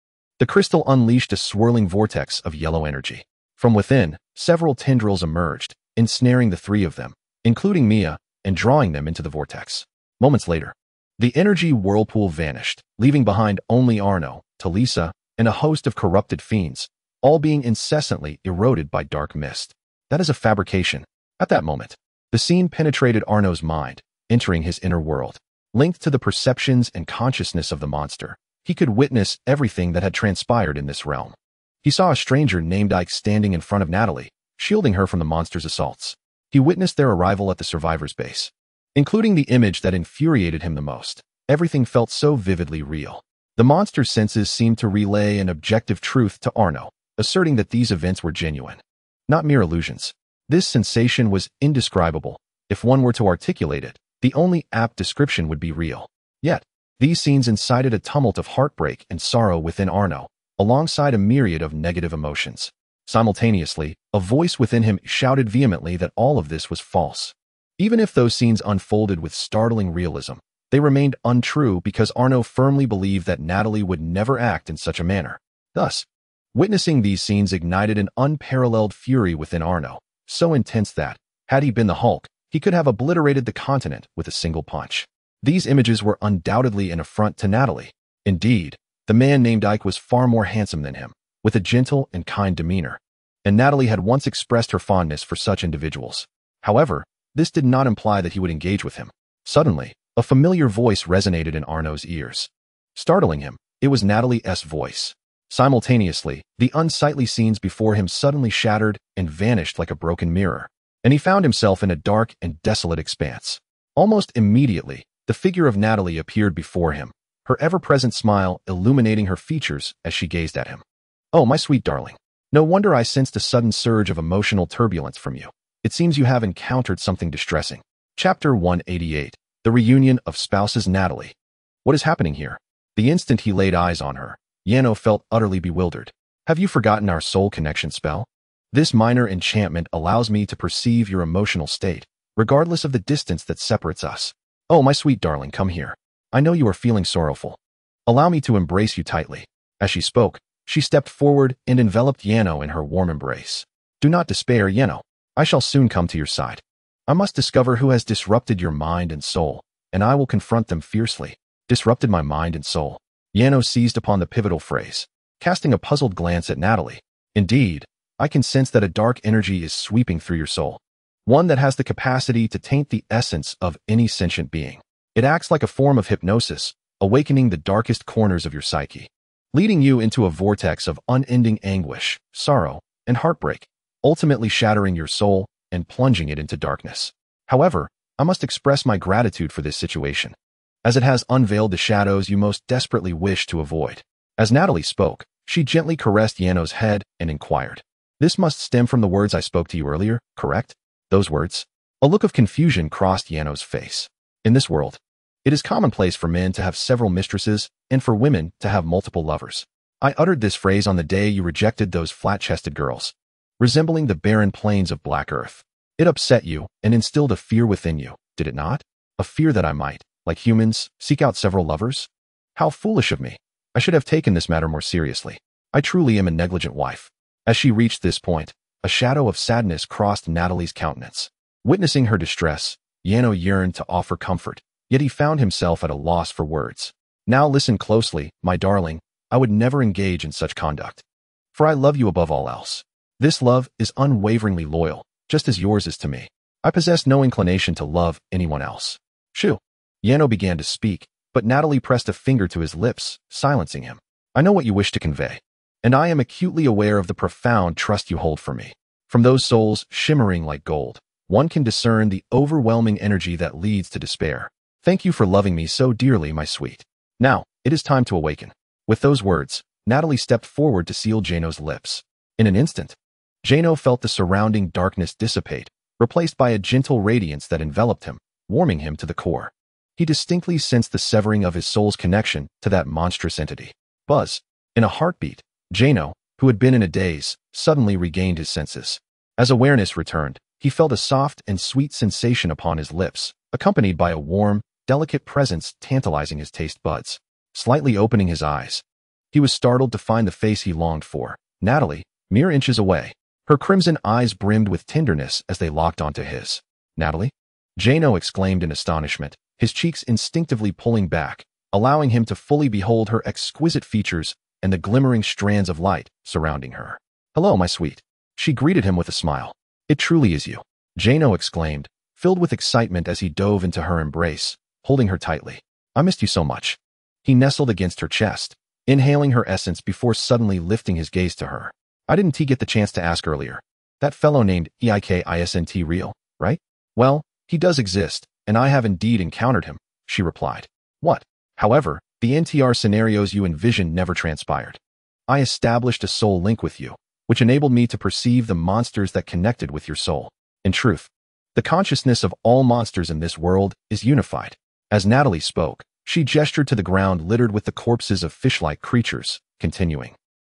the crystal unleashed a swirling vortex of yellow energy. From within, several tendrils emerged, ensnaring the three of them, including Mia, and drawing them into the vortex. Moments later, the energy whirlpool vanished, leaving behind only Arno, Talisa, and a host of corrupted fiends, all being incessantly eroded by dark mist. That is a fabrication. At that moment, the scene penetrated Arno's mind, entering his inner world. Linked to the perceptions and consciousness of the monster, he could witness everything that had transpired in this realm. He saw a stranger named Ike standing in front of Natalie, shielding her from the monster's assaults. He witnessed their arrival at the survivor's base. Including the image that infuriated him the most, everything felt so vividly real. The monster's senses seemed to relay an objective truth to Arno, asserting that these events were genuine, not mere illusions. This sensation was indescribable. If one were to articulate it, the only apt description would be real. Yet, these scenes incited a tumult of heartbreak and sorrow within Arno, alongside a myriad of negative emotions. Simultaneously, a voice within him shouted vehemently that all of this was false. Even if those scenes unfolded with startling realism, they remained untrue because Arno firmly believed that Natalie would never act in such a manner. Thus, witnessing these scenes ignited an unparalleled fury within Arno, so intense that, had he been the Hulk, he could have obliterated the continent with a single punch. These images were undoubtedly an affront to Natalie. Indeed, the man named Ike was far more handsome than him, with a gentle and kind demeanor, and Natalie had once expressed her fondness for such individuals. However, this did not imply that he would engage with him. Suddenly, a familiar voice resonated in Arno's ears. Startling him, it was Natalie's voice. Simultaneously, the unsightly scenes before him suddenly shattered and vanished like a broken mirror, and he found himself in a dark and desolate expanse. Almost immediately, the figure of Natalie appeared before him, her ever-present smile illuminating her features as she gazed at him. Oh, my sweet darling. No wonder I sensed a sudden surge of emotional turbulence from you. It seems you have encountered something distressing. Chapter 188. The Reunion of Spouses. Natalie. What is happening here? The instant he laid eyes on her, Yano felt utterly bewildered. Have you forgotten our soul connection spell? This minor enchantment allows me to perceive your emotional state, regardless of the distance that separates us. Oh, my sweet darling, come here. I know you are feeling sorrowful. Allow me to embrace you tightly. As she spoke, she stepped forward and enveloped Yano in her warm embrace. Do not despair, Yano. I shall soon come to your side. I must discover who has disrupted your mind and soul, and I will confront them fiercely. Disrupted my mind and soul. Yano seized upon the pivotal phrase, casting a puzzled glance at Natalie. Indeed, I can sense that a dark energy is sweeping through your soul. One that has the capacity to taint the essence of any sentient being. It acts like a form of hypnosis, awakening the darkest corners of your psyche, leading you into a vortex of unending anguish, sorrow, and heartbreak, ultimately shattering your soul and plunging it into darkness. However, I must express my gratitude for this situation, as it has unveiled the shadows you most desperately wish to avoid. As Natalie spoke, she gently caressed Yano's head and inquired, "This must stem from the words I spoke to you earlier, correct?" Those words? A look of confusion crossed Yano's face. In this world, it is commonplace for men to have several mistresses and for women to have multiple lovers. I uttered this phrase on the day you rejected those flat-chested girls, resembling the barren plains of black earth. It upset you and instilled a fear within you, did it not? A fear that I might, like humans, seek out several lovers? How foolish of me. I should have taken this matter more seriously. I truly am a negligent wife. As she reached this point, a shadow of sadness crossed Natalie's countenance. Witnessing her distress, Yano yearned to offer comfort, yet he found himself at a loss for words. Now listen closely, my darling. I would never engage in such conduct. For I love you above all else. This love is unwaveringly loyal, just as yours is to me. I possess no inclination to love anyone else. Shoo. Yano began to speak, but Natalie pressed a finger to his lips, silencing him. I know what you wish to convey, and I am acutely aware of the profound trust you hold for me. From those souls shimmering like gold, one can discern the overwhelming energy that leads to despair. Thank you for loving me so dearly, my sweet. Now, it is time to awaken. With those words, Natalie stepped forward to seal Jano's lips. In an instant, Jano felt the surrounding darkness dissipate, replaced by a gentle radiance that enveloped him, warming him to the core. He distinctly sensed the severing of his soul's connection to that monstrous entity. Buzz. In a heartbeat, Jano, who had been in a daze, suddenly regained his senses. As awareness returned, he felt a soft and sweet sensation upon his lips, accompanied by a warm, delicate presence tantalizing his taste buds. Slightly opening his eyes, he was startled to find the face he longed for, Natalie, mere inches away. Her crimson eyes brimmed with tenderness as they locked onto his. Natalie? Jano exclaimed in astonishment, his cheeks instinctively pulling back, allowing him to fully behold her exquisite features and the glimmering strands of light surrounding her. Hello, my sweet. She greeted him with a smile. It truly is you, Jano exclaimed, filled with excitement as he dove into her embrace, holding her tightly. I missed you so much. He nestled against her chest, inhaling her essence before suddenly lifting his gaze to her. I didn't get the chance to ask earlier. That fellow named Eikisnt real, right? Well, he does exist, and I have indeed encountered him, she replied. What? However, the NTR scenarios you envisioned never transpired. I established a soul link with you, which enabled me to perceive the monsters that connected with your soul. In truth, the consciousness of all monsters in this world is unified. As Natalie spoke, she gestured to the ground littered with the corpses of fish-like creatures, continuing.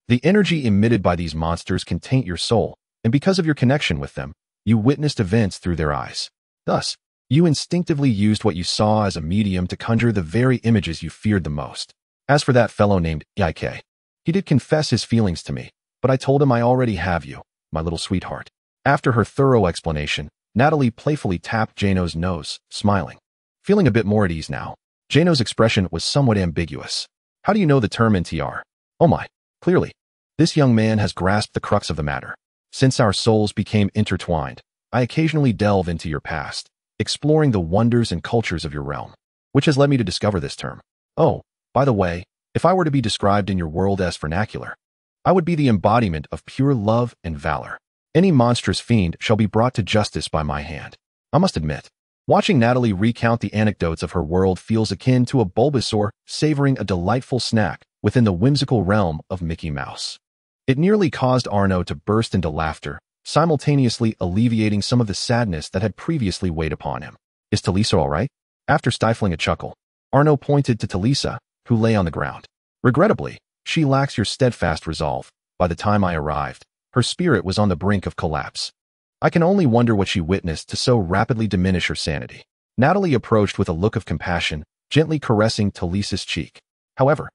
The energy emitted by these monsters can taint your soul, and because of your connection with them, you witnessed events through their eyes. Thus, you instinctively used what you saw as a medium to conjure the very images you feared the most. As for that fellow named Eik, he did confess his feelings to me, but I told him I already have you, my little sweetheart. After her thorough explanation, Natalie playfully tapped Jano's nose, smiling. Feeling a bit more at ease now, Jano's expression was somewhat ambiguous. How do you know the term NTR? Oh my. Clearly, this young man has grasped the crux of the matter. Since our souls became intertwined, I occasionally delve into your past, exploring the wonders and cultures of your realm, which has led me to discover this term. Oh, by the way, if I were to be described in your world as vernacular, I would be the embodiment of pure love and valor. Any monstrous fiend shall be brought to justice by my hand. I must admit, watching Natalie recount the anecdotes of her world feels akin to a Bulbasaur savoring a delightful snack within the whimsical realm of Mickey Mouse. It nearly caused Arno to burst into laughter, simultaneously alleviating some of the sadness that had previously weighed upon him. Is Talisa all right? After stifling a chuckle, Arno pointed to Talisa, who lay on the ground. Regrettably, she lacks your steadfast resolve. By the time I arrived, her spirit was on the brink of collapse. I can only wonder what she witnessed to so rapidly diminish her sanity. Natalie approached with a look of compassion, gently caressing Talisa's cheek. However,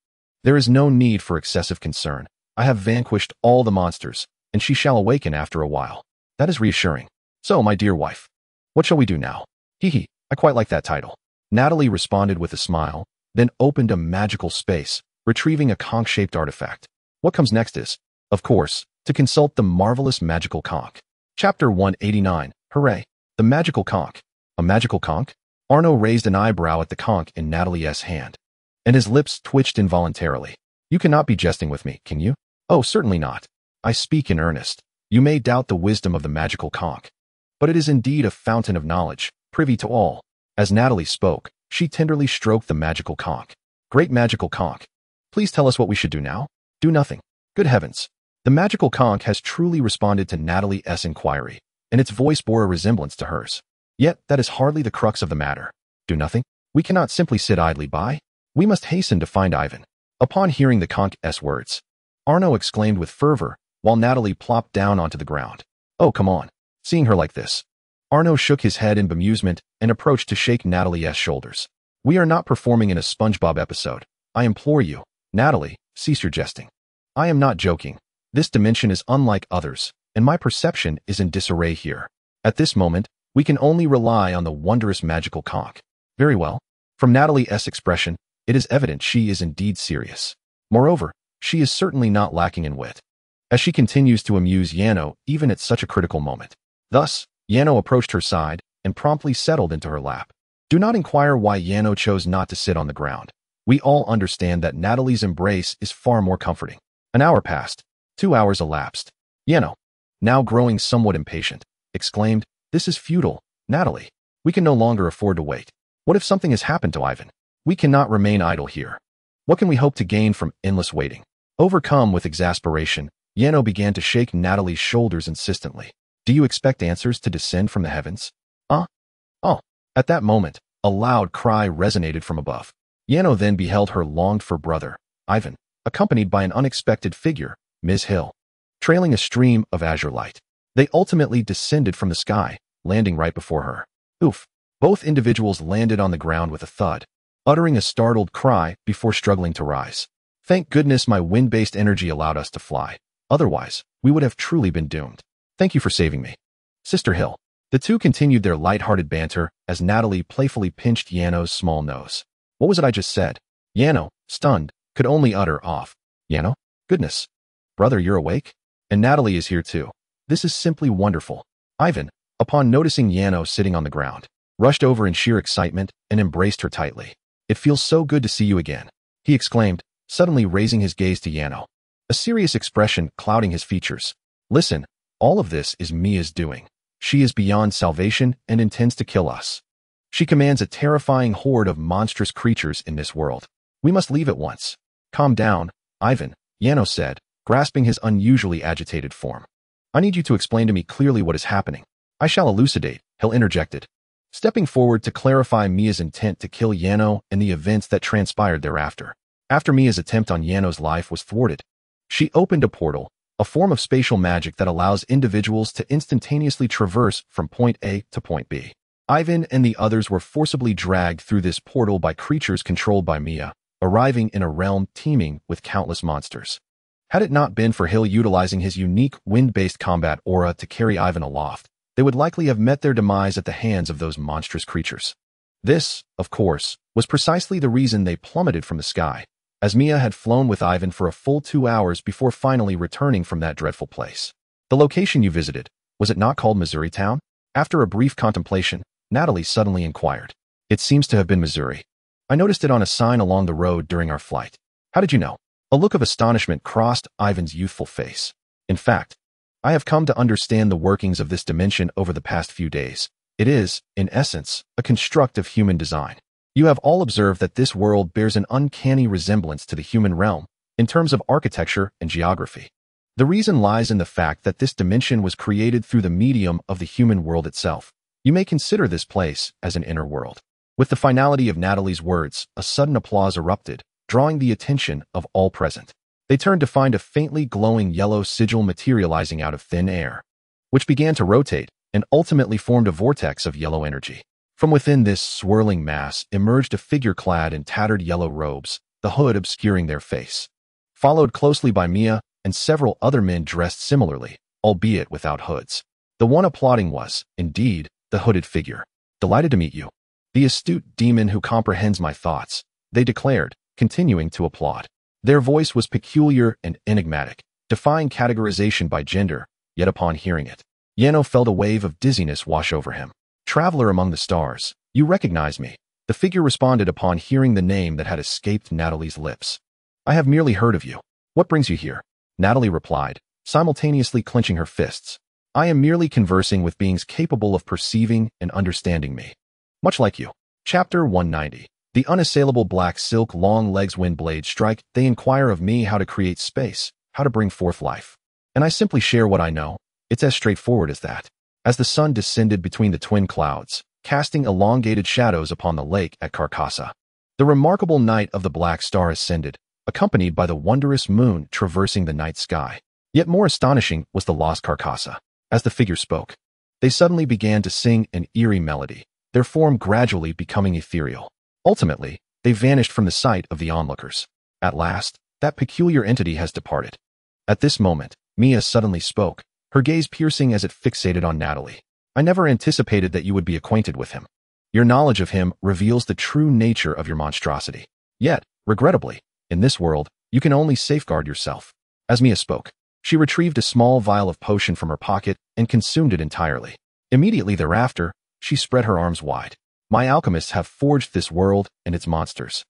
there is no need for excessive concern. I have vanquished all the monsters, and she shall awaken after a while. That is reassuring. So, my dear wife, what shall we do now? Hee, I quite like that title. Natalie responded with a smile, then opened a magical space, retrieving a conch-shaped artifact. What comes next is, of course, to consult the marvelous magical conch. Chapter 189. Hooray! The magical conch. A magical conch? Arno raised an eyebrow at the conch in Natalia's hand, and his lips twitched involuntarily. You cannot be jesting with me, can you? Oh, certainly not. I speak in earnest. You may doubt the wisdom of the magical conch, but it is indeed a fountain of knowledge, privy to all. As Natalie spoke, she tenderly stroked the magical conch. Great magical conch, please tell us what we should do now? Do nothing. Good heavens. The magical conch has truly responded to Natalie's inquiry, and its voice bore a resemblance to hers. Yet, that is hardly the crux of the matter. Do nothing? We cannot simply sit idly by. We must hasten to find Ivan. Upon hearing the conch's words, Arno exclaimed with fervor, while Natalie plopped down onto the ground. Oh, come on. Seeing her like this. Arno shook his head in bemusement and approached to shake Natalie's shoulders. We are not performing in a SpongeBob episode. I implore you, Natalie, cease your jesting. I am not joking. This dimension is unlike others, and my perception is in disarray here. At this moment, we can only rely on the wondrous magical conch. Very well. From Natalie's expression, it is evident she is indeed serious. Moreover, she is certainly not lacking in wit, as she continues to amuse Yano even at such a critical moment. Thus, Yano approached her side and promptly settled into her lap. Do not inquire why Yano chose not to sit on the ground. We all understand that Natalie's embrace is far more comforting. An hour passed. 2 hours elapsed. Yano, now growing somewhat impatient, exclaimed, This is futile, Natalie. We can no longer afford to wait. What if something has happened to Ivan? We cannot remain idle here. What can we hope to gain from endless waiting? Overcome with exasperation, Yano began to shake Natalie's shoulders insistently. Do you expect answers to descend from the heavens? Oh. At that moment, a loud cry resonated from above. Yano then beheld her longed-for brother, Ivan, accompanied by an unexpected figure, Ms. Hill, trailing a stream of azure light. They ultimately descended from the sky, landing right before her. Oof! Both individuals landed on the ground with a thud, uttering a startled cry before struggling to rise. Thank goodness my wind-based energy allowed us to fly. Otherwise, we would have truly been doomed. Thank you for saving me, Sister Hill. The two continued their light-hearted banter as Natalie playfully pinched Yano's small nose. What was it I just said? Yano, stunned, could only utter off. Yano? Goodness. Brother, you're awake? And Natalie is here too. This is simply wonderful. Ivan, upon noticing Yano sitting on the ground, rushed over in sheer excitement and embraced her tightly. It feels so good to see you again, he exclaimed, suddenly raising his gaze to Yano, a serious expression clouding his features. Listen, all of this is Mia's doing. She is beyond salvation and intends to kill us. She commands a terrifying horde of monstrous creatures in this world. We must leave at once. Calm down, Ivan, Yano said, grasping his unusually agitated form. I need you to explain to me clearly what is happening. I shall elucidate, Hill interjected, stepping forward to clarify Mia's intent to kill Yano and the events that transpired thereafter. After Mia's attempt on Yano's life was thwarted, she opened a portal, a form of spatial magic that allows individuals to instantaneously traverse from point A to point B. Ivan and the others were forcibly dragged through this portal by creatures controlled by Mia, arriving in a realm teeming with countless monsters. Had it not been for Hill utilizing his unique wind-based combat aura to carry Ivan aloft, they would likely have met their demise at the hands of those monstrous creatures. This, of course, was precisely the reason they plummeted from the sky, as Mia had flown with Ivan for a full 2 hours before finally returning from that dreadful place. The location you visited, was it not called Missouri Town? After a brief contemplation, Natalie suddenly inquired. It seems to have been Missouri. I noticed it on a sign along the road during our flight. How did you know? A look of astonishment crossed Ivan's youthful face. In fact, I have come to understand the workings of this dimension over the past few days. It is, in essence, a construct of human design. You have all observed that this world bears an uncanny resemblance to the human realm in terms of architecture and geography. The reason lies in the fact that this dimension was created through the medium of the human world itself. You may consider this place as an inner world. With the finality of Natalie's words, a sudden applause erupted, drawing the attention of all present. They turned to find a faintly glowing yellow sigil materializing out of thin air, which began to rotate and ultimately formed a vortex of yellow energy. From within this swirling mass emerged a figure clad in tattered yellow robes, the hood obscuring their face, followed closely by Mia and several other men dressed similarly, albeit without hoods. The one applauding was, indeed, the hooded figure. Delighted to meet you. The astute demon who comprehends my thoughts, they declared, continuing to applaud. Their voice was peculiar and enigmatic, defying categorization by gender, yet upon hearing it, Yano felt a wave of dizziness wash over him. Traveler among the stars, you recognize me. The figure responded upon hearing the name that had escaped Natalie's lips. I have merely heard of you. What brings you here? Natalie replied, simultaneously clenching her fists. I am merely conversing with beings capable of perceiving and understanding me. Much like you. Chapter 190. The unassailable black silk long legs wind blades strike. They inquire of me how to create space, how to bring forth life. And I simply share what I know. It's as straightforward as that. As the sun descended between the twin clouds, casting elongated shadows upon the lake at Carcassa, the remarkable night of the black star ascended, accompanied by the wondrous moon traversing the night sky. Yet more astonishing was the lost Carcassa. As the figure spoke, they suddenly began to sing an eerie melody, their form gradually becoming ethereal. Ultimately, they vanished from the sight of the onlookers. At last, that peculiar entity has departed. At this moment, Mia suddenly spoke, her gaze piercing as it fixated on Natalie. I never anticipated that you would be acquainted with him. Your knowledge of him reveals the true nature of your monstrosity. Yet, regrettably, in this world, you can only safeguard yourself. As Mia spoke, she retrieved a small vial of potion from her pocket and consumed it entirely. Immediately thereafter, she spread her arms wide. My alchemists have forged this world and its monsters,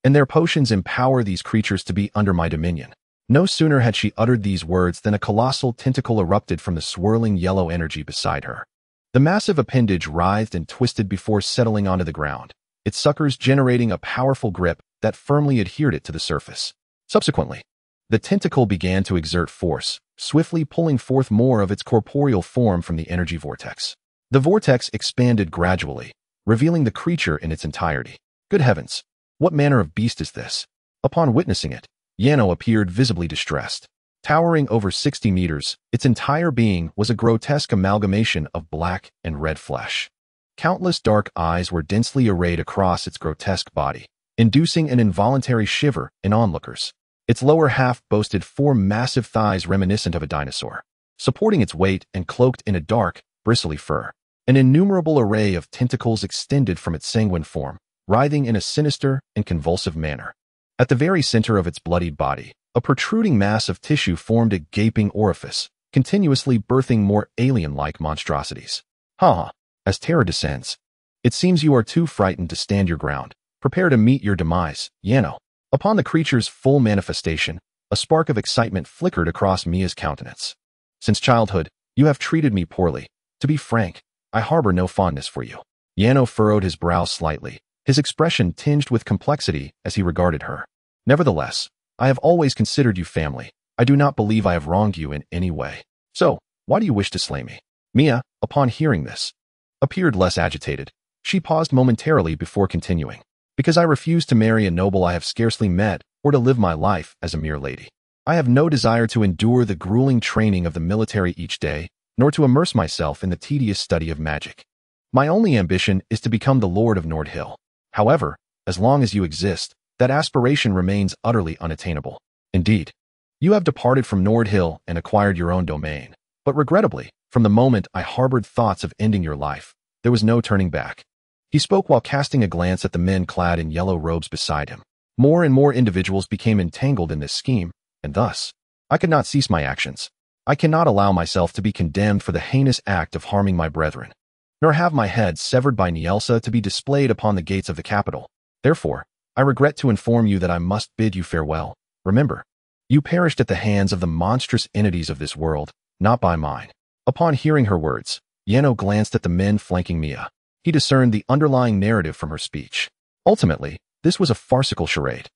and their potions empower these creatures to be under my dominion. No sooner had she uttered these words than a colossal tentacle erupted from the swirling yellow energy beside her. The massive appendage writhed and twisted before settling onto the ground, its suckers generating a powerful grip that firmly adhered it to the surface. Subsequently, the tentacle began to exert force, swiftly pulling forth more of its corporeal form from the energy vortex. The vortex expanded gradually, revealing the creature in its entirety. Good heavens! What manner of beast is this? Upon witnessing it, Yano appeared visibly distressed. Towering over 60 meters, its entire being was a grotesque amalgamation of black and red flesh. Countless dark eyes were densely arrayed across its grotesque body, inducing an involuntary shiver in onlookers. Its lower half boasted 4 massive thighs reminiscent of a dinosaur, supporting its weight and cloaked in a dark, bristly fur. An innumerable array of tentacles extended from its sanguine form, writhing in a sinister and convulsive manner. At the very center of its bloodied body, a protruding mass of tissue formed a gaping orifice, continuously birthing more alien-like monstrosities. Ha! As terror descends, it seems you are too frightened to stand your ground. Prepare to meet your demise, Yano. Upon the creature's full manifestation, a spark of excitement flickered across Mia's countenance. Since childhood, you have treated me poorly. To be frank, I harbor no fondness for you. Yano furrowed his brow slightly, his expression tinged with complexity as he regarded her. Nevertheless, I have always considered you family. I do not believe I have wronged you in any way. So, why do you wish to slay me? Mia, upon hearing this, appeared less agitated. She paused momentarily before continuing. Because I refuse to marry a noble I have scarcely met, or to live my life as a mere lady. I have no desire to endure the grueling training of the military each day, nor to immerse myself in the tedious study of magic. My only ambition is to become the Lord of Nord Hill. However, as long as you exist, that aspiration remains utterly unattainable. Indeed, you have departed from Nord Hill and acquired your own domain. But regrettably, from the moment I harbored thoughts of ending your life, there was no turning back. He spoke while casting a glance at the men clad in yellow robes beside him. More and more individuals became entangled in this scheme, and thus, I could not cease my actions. I cannot allow myself to be condemned for the heinous act of harming my brethren, nor have my head severed by Nielsa to be displayed upon the gates of the capital. Therefore, I regret to inform you that I must bid you farewell. Remember, you perished at the hands of the monstrous entities of this world, not by mine. Upon hearing her words, Yano glanced at the men flanking Mia. He discerned the underlying narrative from her speech. Ultimately, this was a farcical charade.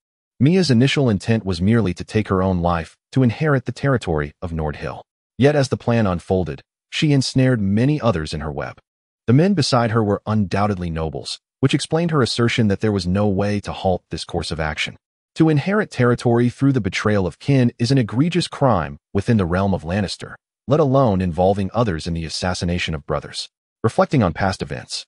Mia's initial intent was merely to take her own life, to inherit the territory of Nord Hill. Yet as the plan unfolded, she ensnared many others in her web. The men beside her were undoubtedly nobles, which explained her assertion that there was no way to halt this course of action. To inherit territory through the betrayal of kin is an egregious crime within the realm of Lannister, let alone involving others in the assassination of brothers. Reflecting on past events,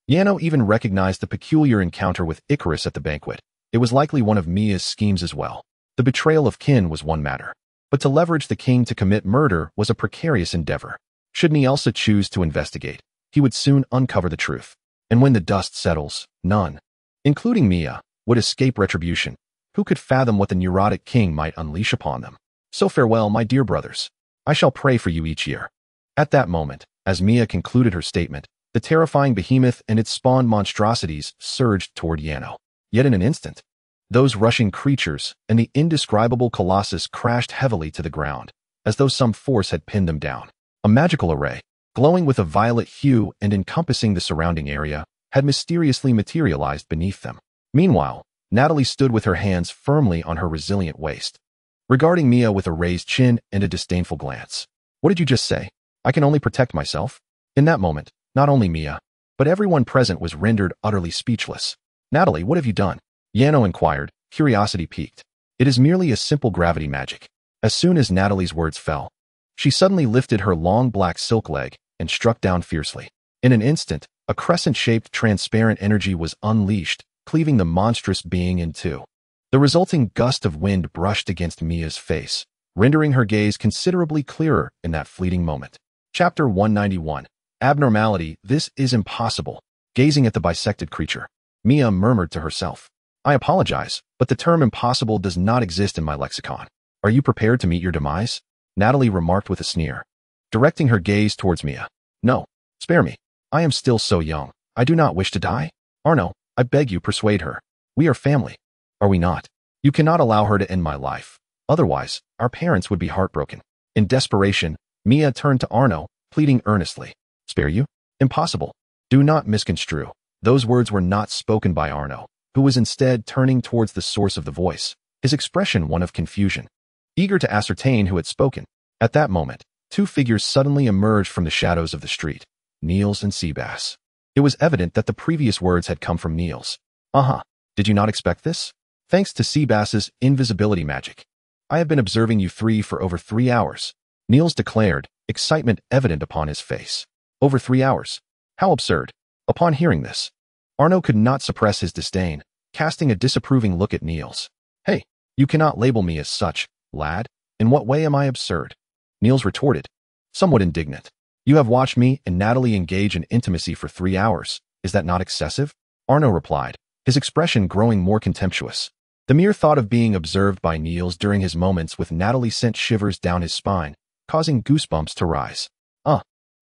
Yano even recognized the peculiar encounter with Icarus at the banquet. It was likely one of Mia's schemes as well. The betrayal of kin was one matter, but to leverage the king to commit murder was a precarious endeavor. Should Nielsa choose to investigate, he would soon uncover the truth. And when the dust settles, none, including Mia, would escape retribution. Who could fathom what the neurotic king might unleash upon them? So farewell, my dear brothers. I shall pray for you each year. At that moment, as Mia concluded her statement, the terrifying behemoth and its spawned monstrosities surged toward Yano. Yet in an instant, those rushing creatures and the indescribable colossus crashed heavily to the ground, as though some force had pinned them down. A magical array, glowing with a violet hue and encompassing the surrounding area, had mysteriously materialized beneath them. Meanwhile, Natalie stood with her hands firmly on her resilient waist, regarding Mia with a raised chin and a disdainful glance. What did you just say? I can only protect myself? In that moment, not only Mia, but everyone present was rendered utterly speechless. Natalie, what have you done? Yano inquired, curiosity piqued. It is merely a simple gravity magic. As soon as Natalie's words fell, she suddenly lifted her long black silk leg and struck down fiercely. In an instant, a crescent-shaped transparent energy was unleashed, cleaving the monstrous being in two. The resulting gust of wind brushed against Mia's face, rendering her gaze considerably clearer in that fleeting moment. Chapter 191. Abnormality. This is impossible. Gazing at the bisected creature, Mia murmured to herself. I apologize, but the term impossible does not exist in my lexicon. Are you prepared to meet your demise? Natalie remarked with a sneer, directing her gaze towards Mia. No, spare me. I am still so young. I do not wish to die. Arno, I beg you, persuade her. We are family. Are we not? You cannot allow her to end my life. Otherwise, our parents would be heartbroken. In desperation, Mia turned to Arno, pleading earnestly. Spare you? Impossible. Do not misconstrue. Those words were not spoken by Arno, who was instead turning towards the source of the voice, his expression one of confusion, eager to ascertain who had spoken. At that moment, two figures suddenly emerged from the shadows of the street, Niels and Seabass. It was evident that the previous words had come from Niels. Did you not expect this? Thanks to Seabass's invisibility magic, I have been observing you three for over 3 hours, Niels declared, excitement evident upon his face. Over 3 hours? How absurd. Upon hearing this, Arno could not suppress his disdain, casting a disapproving look at Niels. Hey, you cannot label me as such, lad. In what way am I absurd? Niels retorted, somewhat indignant. You have watched me and Natalie engage in intimacy for 3 hours. Is that not excessive? Arno replied, his expression growing more contemptuous. The mere thought of being observed by Niels during his moments with Natalie sent shivers down his spine, causing goosebumps to rise.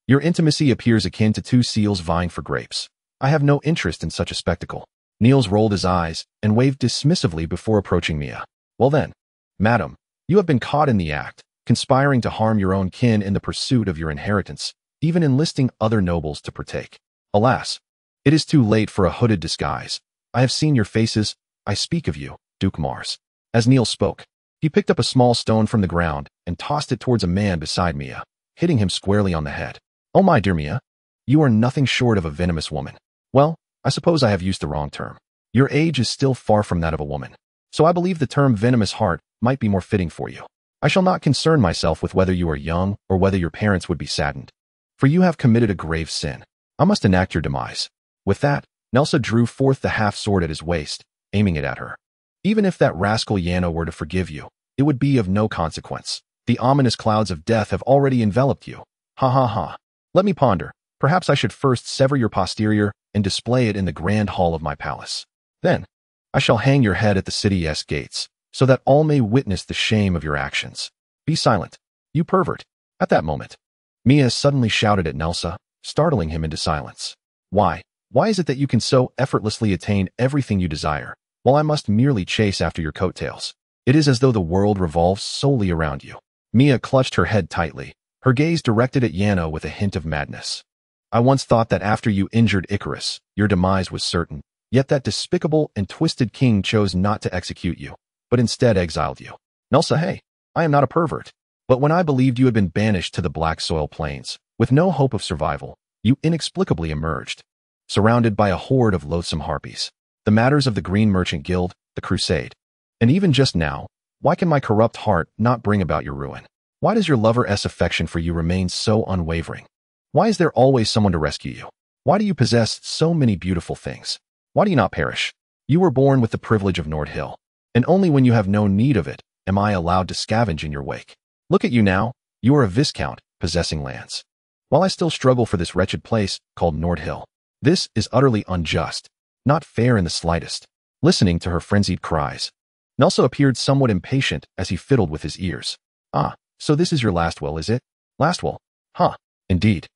Your intimacy appears akin to two seals vying for grapes. I have no interest in such a spectacle. Niels rolled his eyes and waved dismissively before approaching Mia. Well then, madam, you have been caught in the act, conspiring to harm your own kin in the pursuit of your inheritance, even enlisting other nobles to partake. Alas, it is too late for a hooded disguise. I have seen your faces. I speak of you, Duke Mars. As Niels spoke, he picked up a small stone from the ground and tossed it towards a man beside Mia, hitting him squarely on the head. Oh my dear Mia, you are nothing short of a venomous woman. Well, I suppose I have used the wrong term. Your age is still far from that of a woman, so I believe the term venomous heart might be more fitting for you. I shall not concern myself with whether you are young or whether your parents would be saddened, for you have committed a grave sin. I must enact your demise. With that, Nelsa drew forth the half-sword at his waist, aiming it at her. Even if that rascal Yano were to forgive you, it would be of no consequence. The ominous clouds of death have already enveloped you. Ha ha ha. Let me ponder. Perhaps I should first sever your posterior and display it in the grand hall of my palace. Then, I shall hang your head at the city's gates, so that all may witness the shame of your actions. Be silent, you pervert. At that moment, Mia suddenly shouted at Nelsa, startling him into silence. Why is it that you can so effortlessly attain everything you desire, while I must merely chase after your coattails? It is as though the world revolves solely around you. Mia clutched her head tightly, her gaze directed at Yano with a hint of madness. I once thought that after you injured Icarus, your demise was certain, yet that despicable and twisted king chose not to execute you, but instead exiled you. Nelsa, hey, I am not a pervert, but when I believed you had been banished to the black soil plains, with no hope of survival, you inexplicably emerged, surrounded by a horde of loathsome harpies. The matters of the Green Merchant Guild, the Crusade. And even just now, why can my corrupt heart not bring about your ruin? Why does your lover's affection for you remain so unwavering? Why is there always someone to rescue you? Why do you possess so many beautiful things? Why do you not perish? You were born with the privilege of Nord Hill, and only when you have no need of it am I allowed to scavenge in your wake. Look at you now, you are a viscount, possessing lands, while I still struggle for this wretched place called Nord Hill. This is utterly unjust, not fair in the slightest. Listening to her frenzied cries, Nelsa appeared somewhat impatient as he fiddled with his ears. Ah, so this is your last will, is it? Last will? Huh, indeed.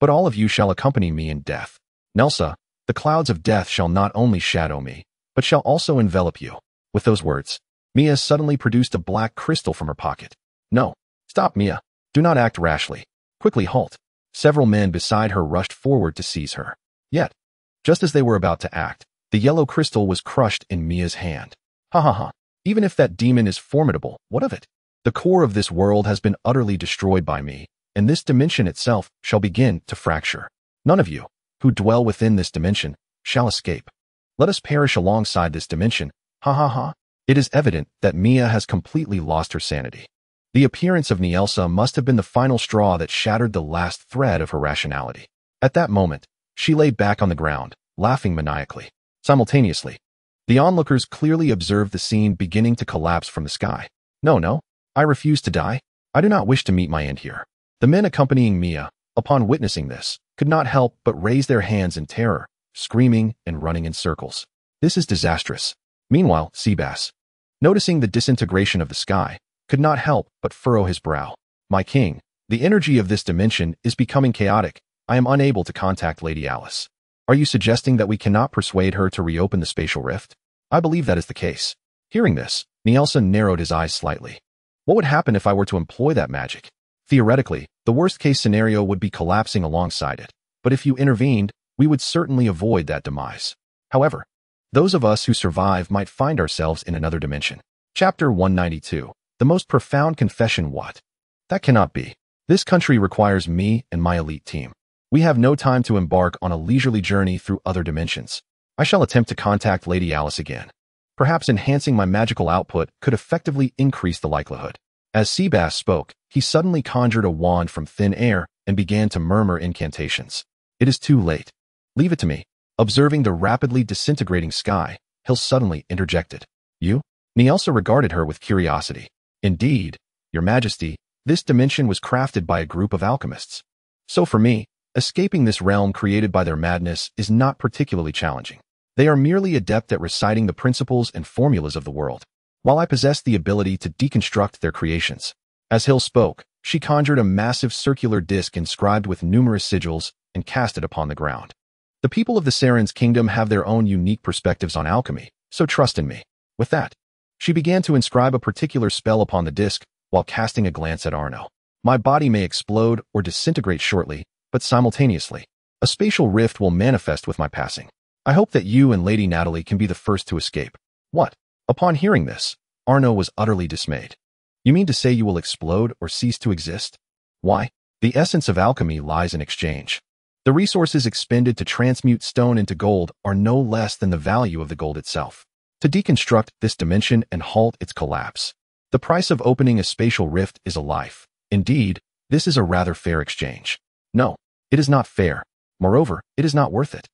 But all of you shall accompany me in death. Nelsa, the clouds of death shall not only shadow me, but shall also envelop you. With those words, Mia suddenly produced a black crystal from her pocket. No, stop, Mia. Do not act rashly. Quickly halt. Several men beside her rushed forward to seize her. Yet, just as they were about to act, the yellow crystal was crushed in Mia's hand. Ha ha ha. Even if that demon is formidable, what of it? The core of this world has been utterly destroyed by me, and this dimension itself shall begin to fracture. None of you, who dwell within this dimension, shall escape. Let us perish alongside this dimension. Ha ha ha. It is evident that Mia has completely lost her sanity. The appearance of Nielsa must have been the final straw that shattered the last thread of her rationality. At that moment, she lay back on the ground, laughing maniacally. Simultaneously, the onlookers clearly observed the scene beginning to collapse from the sky. No, I refuse to die. I do not wish to meet my end here. The men accompanying Mia, upon witnessing this, could not help but raise their hands in terror, screaming and running in circles. This is disastrous. Meanwhile, Seabass, noticing the disintegration of the sky, could not help but furrow his brow. My king, the energy of this dimension is becoming chaotic. I am unable to contact Lady Alice. Are you suggesting that we cannot persuade her to reopen the spatial rift? I believe that is the case. Hearing this, Nielsen narrowed his eyes slightly. What would happen if I were to employ that magic? Theoretically, the worst-case scenario would be collapsing alongside it, but if you intervened, we would certainly avoid that demise. However, those of us who survive might find ourselves in another dimension. Chapter 192. The most profound confession. What? That cannot be. This country requires me and my elite team. We have no time to embark on a leisurely journey through other dimensions. I shall attempt to contact Lady Alice again. Perhaps enhancing my magical output could effectively increase the likelihood. As Seabass spoke, he suddenly conjured a wand from thin air and began to murmur incantations. It is too late. Leave it to me. Observing the rapidly disintegrating sky, Hill suddenly interjected. You? Nielsa regarded her with curiosity. Indeed, Your Majesty, this dimension was crafted by a group of alchemists. So for me, escaping this realm created by their madness is not particularly challenging. They are merely adept at reciting the principles and formulas of the world, while I possess the ability to deconstruct their creations. As Hill spoke, she conjured a massive circular disc inscribed with numerous sigils and cast it upon the ground. The people of the Saren's kingdom have their own unique perspectives on alchemy, so trust in me. With that, she began to inscribe a particular spell upon the disc while casting a glance at Arno. My body may explode or disintegrate shortly, but simultaneously, a spatial rift will manifest with my passing. I hope that you and Lady Natalie can be the first to escape. What? Upon hearing this, Arno was utterly dismayed. You mean to say you will explode or cease to exist? Why? The essence of alchemy lies in exchange. The resources expended to transmute stone into gold are no less than the value of the gold itself. To deconstruct this dimension and halt its collapse, the price of opening a spatial rift is a life. Indeed, this is a rather fair exchange. No, it is not fair. Moreover, it is not worth it.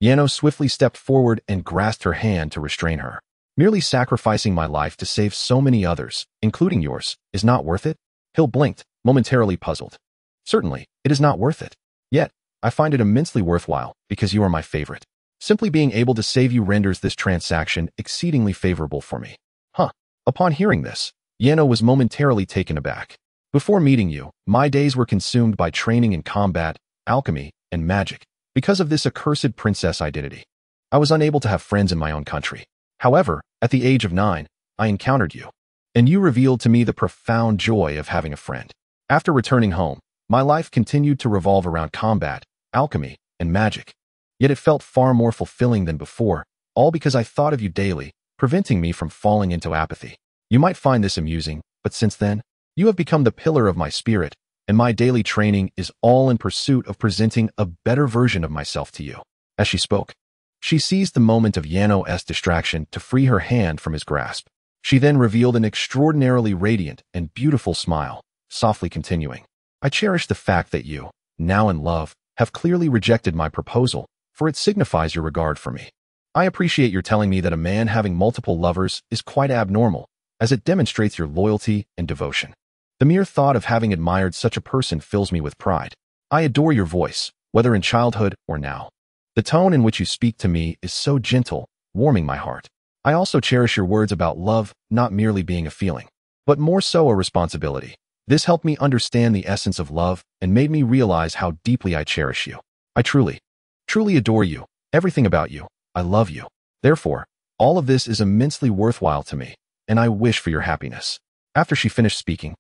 Yano swiftly stepped forward and grasped her hand to restrain her. Merely sacrificing my life to save so many others, including yours, is not worth it? Hill blinked, momentarily puzzled. Certainly, it is not worth it. Yet, I find it immensely worthwhile, because you are my favorite. Simply being able to save you renders this transaction exceedingly favorable for me. Huh. Upon hearing this, Yano was momentarily taken aback. Before meeting you, my days were consumed by training in combat, alchemy, and magic. Because of this accursed princess identity, I was unable to have friends in my own country. However, at the age of 9, I encountered you, and you revealed to me the profound joy of having a friend. After returning home, my life continued to revolve around combat, alchemy, and magic. Yet it felt far more fulfilling than before, all because I thought of you daily, preventing me from falling into apathy. You might find this amusing, but since then, you have become the pillar of my spirit, and my daily training is all in pursuit of presenting a better version of myself to you. As she spoke, she seized the moment of Yano's distraction to free her hand from his grasp. She then revealed an extraordinarily radiant and beautiful smile, softly continuing. I cherish the fact that you, now in love, have clearly rejected my proposal, for it signifies your regard for me. I appreciate your telling me that a man having multiple lovers is quite abnormal, as it demonstrates your loyalty and devotion. The mere thought of having admired such a person fills me with pride. I adore your voice, whether in childhood or now. The tone in which you speak to me is so gentle, warming my heart. I also cherish your words about love not merely being a feeling, but more so a responsibility. This helped me understand the essence of love and made me realize how deeply I cherish you. I truly, truly adore you. Everything about you. I love you. Therefore, all of this is immensely worthwhile to me, and I wish for your happiness." After she finished speaking,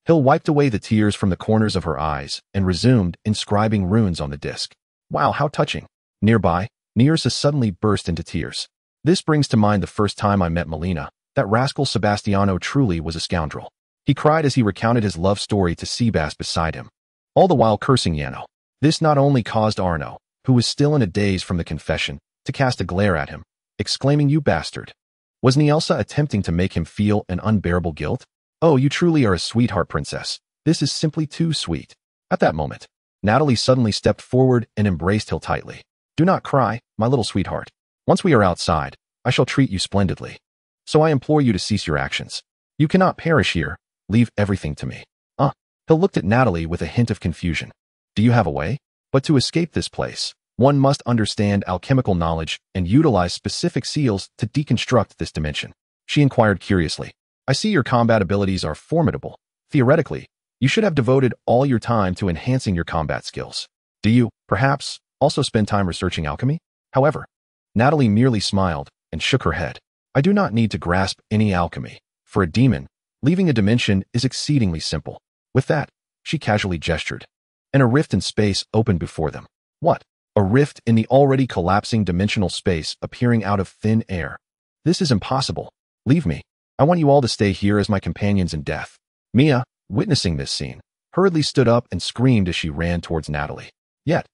Hill wiped away the tears from the corners of her eyes and resumed inscribing runes on the disc. Wow, how touching. Nearby, Niersa suddenly burst into tears. This brings to mind the first time I met Melina. That rascal Sebastiano truly was a scoundrel. He cried as he recounted his love story to Seabass beside him, all the while cursing Yano. This not only caused Arno, who was still in a daze from the confession, to cast a glare at him, exclaiming, "You bastard." Was Nielsa attempting to make him feel an unbearable guilt? "Oh, you truly are a sweetheart, princess. This is simply too sweet." At that moment, Natalie suddenly stepped forward and embraced Hill tightly. "Do not cry, my little sweetheart. Once we are outside, I shall treat you splendidly. So I implore you to cease your actions. You cannot perish here. Leave everything to me." Hill looked at Natalie with a hint of confusion. "Do you have a way? But to escape this place, one must understand alchemical knowledge and utilize specific seals to deconstruct this dimension," she inquired curiously. "I see your combat abilities are formidable. Theoretically, you should have devoted all your time to enhancing your combat skills. Do you, perhaps, also spend time researching alchemy?" However, Natalie merely smiled and shook her head. "I do not need to grasp any alchemy. For a demon, leaving a dimension is exceedingly simple." With that, she casually gestured, and a rift in space opened before them. What? A rift in the already collapsing dimensional space appearing out of thin air. "This is impossible. Leave me. I want you all to stay here as my companions in death." Mia, witnessing this scene, hurriedly stood up and screamed as she ran towards Natalie. Yet,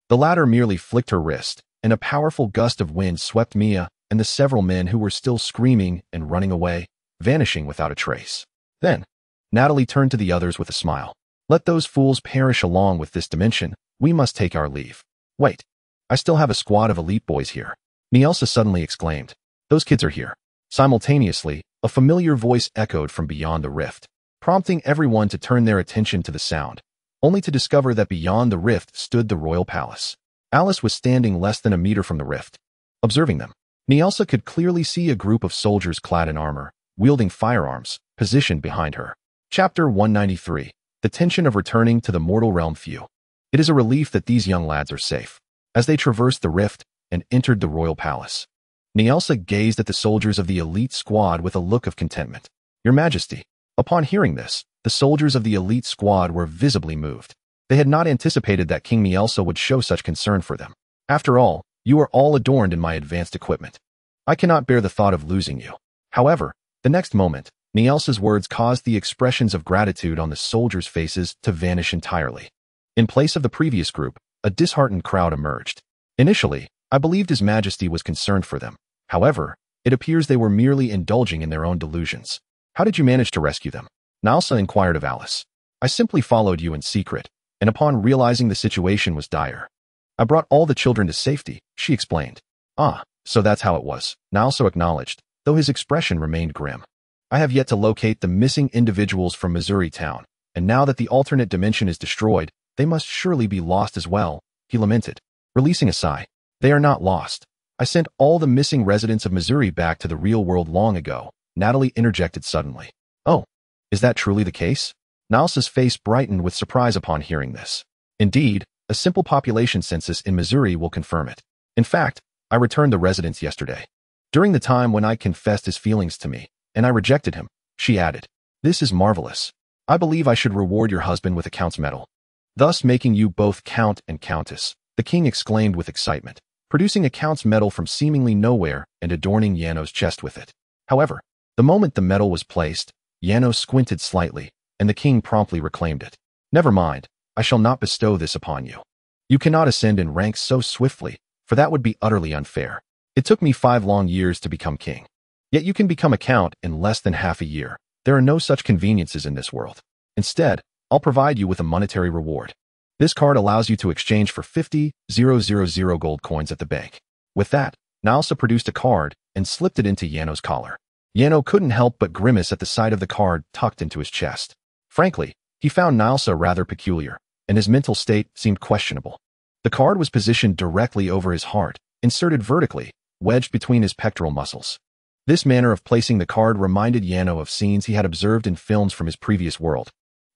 the latter merely flicked her wrist, and a powerful gust of wind swept Mia and the several men who were still screaming and running away, vanishing without a trace. Then, Natalie turned to the others with a smile. "Let those fools perish along with this dimension. We must take our leave." "Wait, I still have a squad of elite boys here," Nielsa suddenly exclaimed. "Those kids are here." Simultaneously, a familiar voice echoed from beyond the rift, prompting everyone to turn their attention to the sound, only to discover that beyond the rift stood the royal palace. Alice was standing less than a meter from the rift. Observing them, Nielsa could clearly see a group of soldiers clad in armor, wielding firearms, positioned behind her. Chapter 193. The tension of returning to the mortal realm few. It is a relief that these young lads are safe. As they traversed the rift and entered the royal palace, Nielsa gazed at the soldiers of the elite squad with a look of contentment. "Your Majesty." Upon hearing this, the soldiers of the elite squad were visibly moved. They had not anticipated that King Nielsa would show such concern for them. "After all, you are all adorned in my advanced equipment. I cannot bear the thought of losing you." However, the next moment, Nielsa's words caused the expressions of gratitude on the soldiers' faces to vanish entirely. In place of the previous group, a disheartened crowd emerged. Initially, I believed His Majesty was concerned for them. However, it appears they were merely indulging in their own delusions. "How did you manage to rescue them?" Nielsa inquired of Alice. "I simply followed you in secret, and upon realizing the situation was dire, I brought all the children to safety," she explained. "Ah, so that's how it was," Nielsa acknowledged, though his expression remained grim. "I have yet to locate the missing individuals from Missouri Town, and now that the alternate dimension is destroyed, they must surely be lost as well," he lamented, releasing a sigh. "They are not lost. I sent all the missing residents of Missouri back to the real world long ago," Natalie interjected suddenly. "Oh, is that truly the case?" Nielsa's face brightened with surprise upon hearing this. "Indeed, a simple population census in Missouri will confirm it. In fact, I returned the residents yesterday, during the time when I confessed his feelings to me, and I rejected him," she added. "This is marvelous. I believe I should reward your husband with a count's medal, thus making you both count and countess," the king exclaimed with excitement, producing a count's medal from seemingly nowhere and adorning Yano's chest with it. However, the moment the medal was placed, Yano squinted slightly, and the king promptly reclaimed it. "Never mind, I shall not bestow this upon you. You cannot ascend in ranks so swiftly, for that would be utterly unfair. It took me 5 long years to become king. Yet you can become a count in less than half a year. There are no such conveniences in this world. Instead, I'll provide you with a monetary reward. This card allows you to exchange for 50,000 gold coins at the bank." With that, Nielsa produced a card and slipped it into Yano's collar. Yano couldn't help but grimace at the sight of the card tucked into his chest. Frankly, he found Nielsa rather peculiar, and his mental state seemed questionable. The card was positioned directly over his heart, inserted vertically, wedged between his pectoral muscles. This manner of placing the card reminded Yano of scenes he had observed in films from his previous world,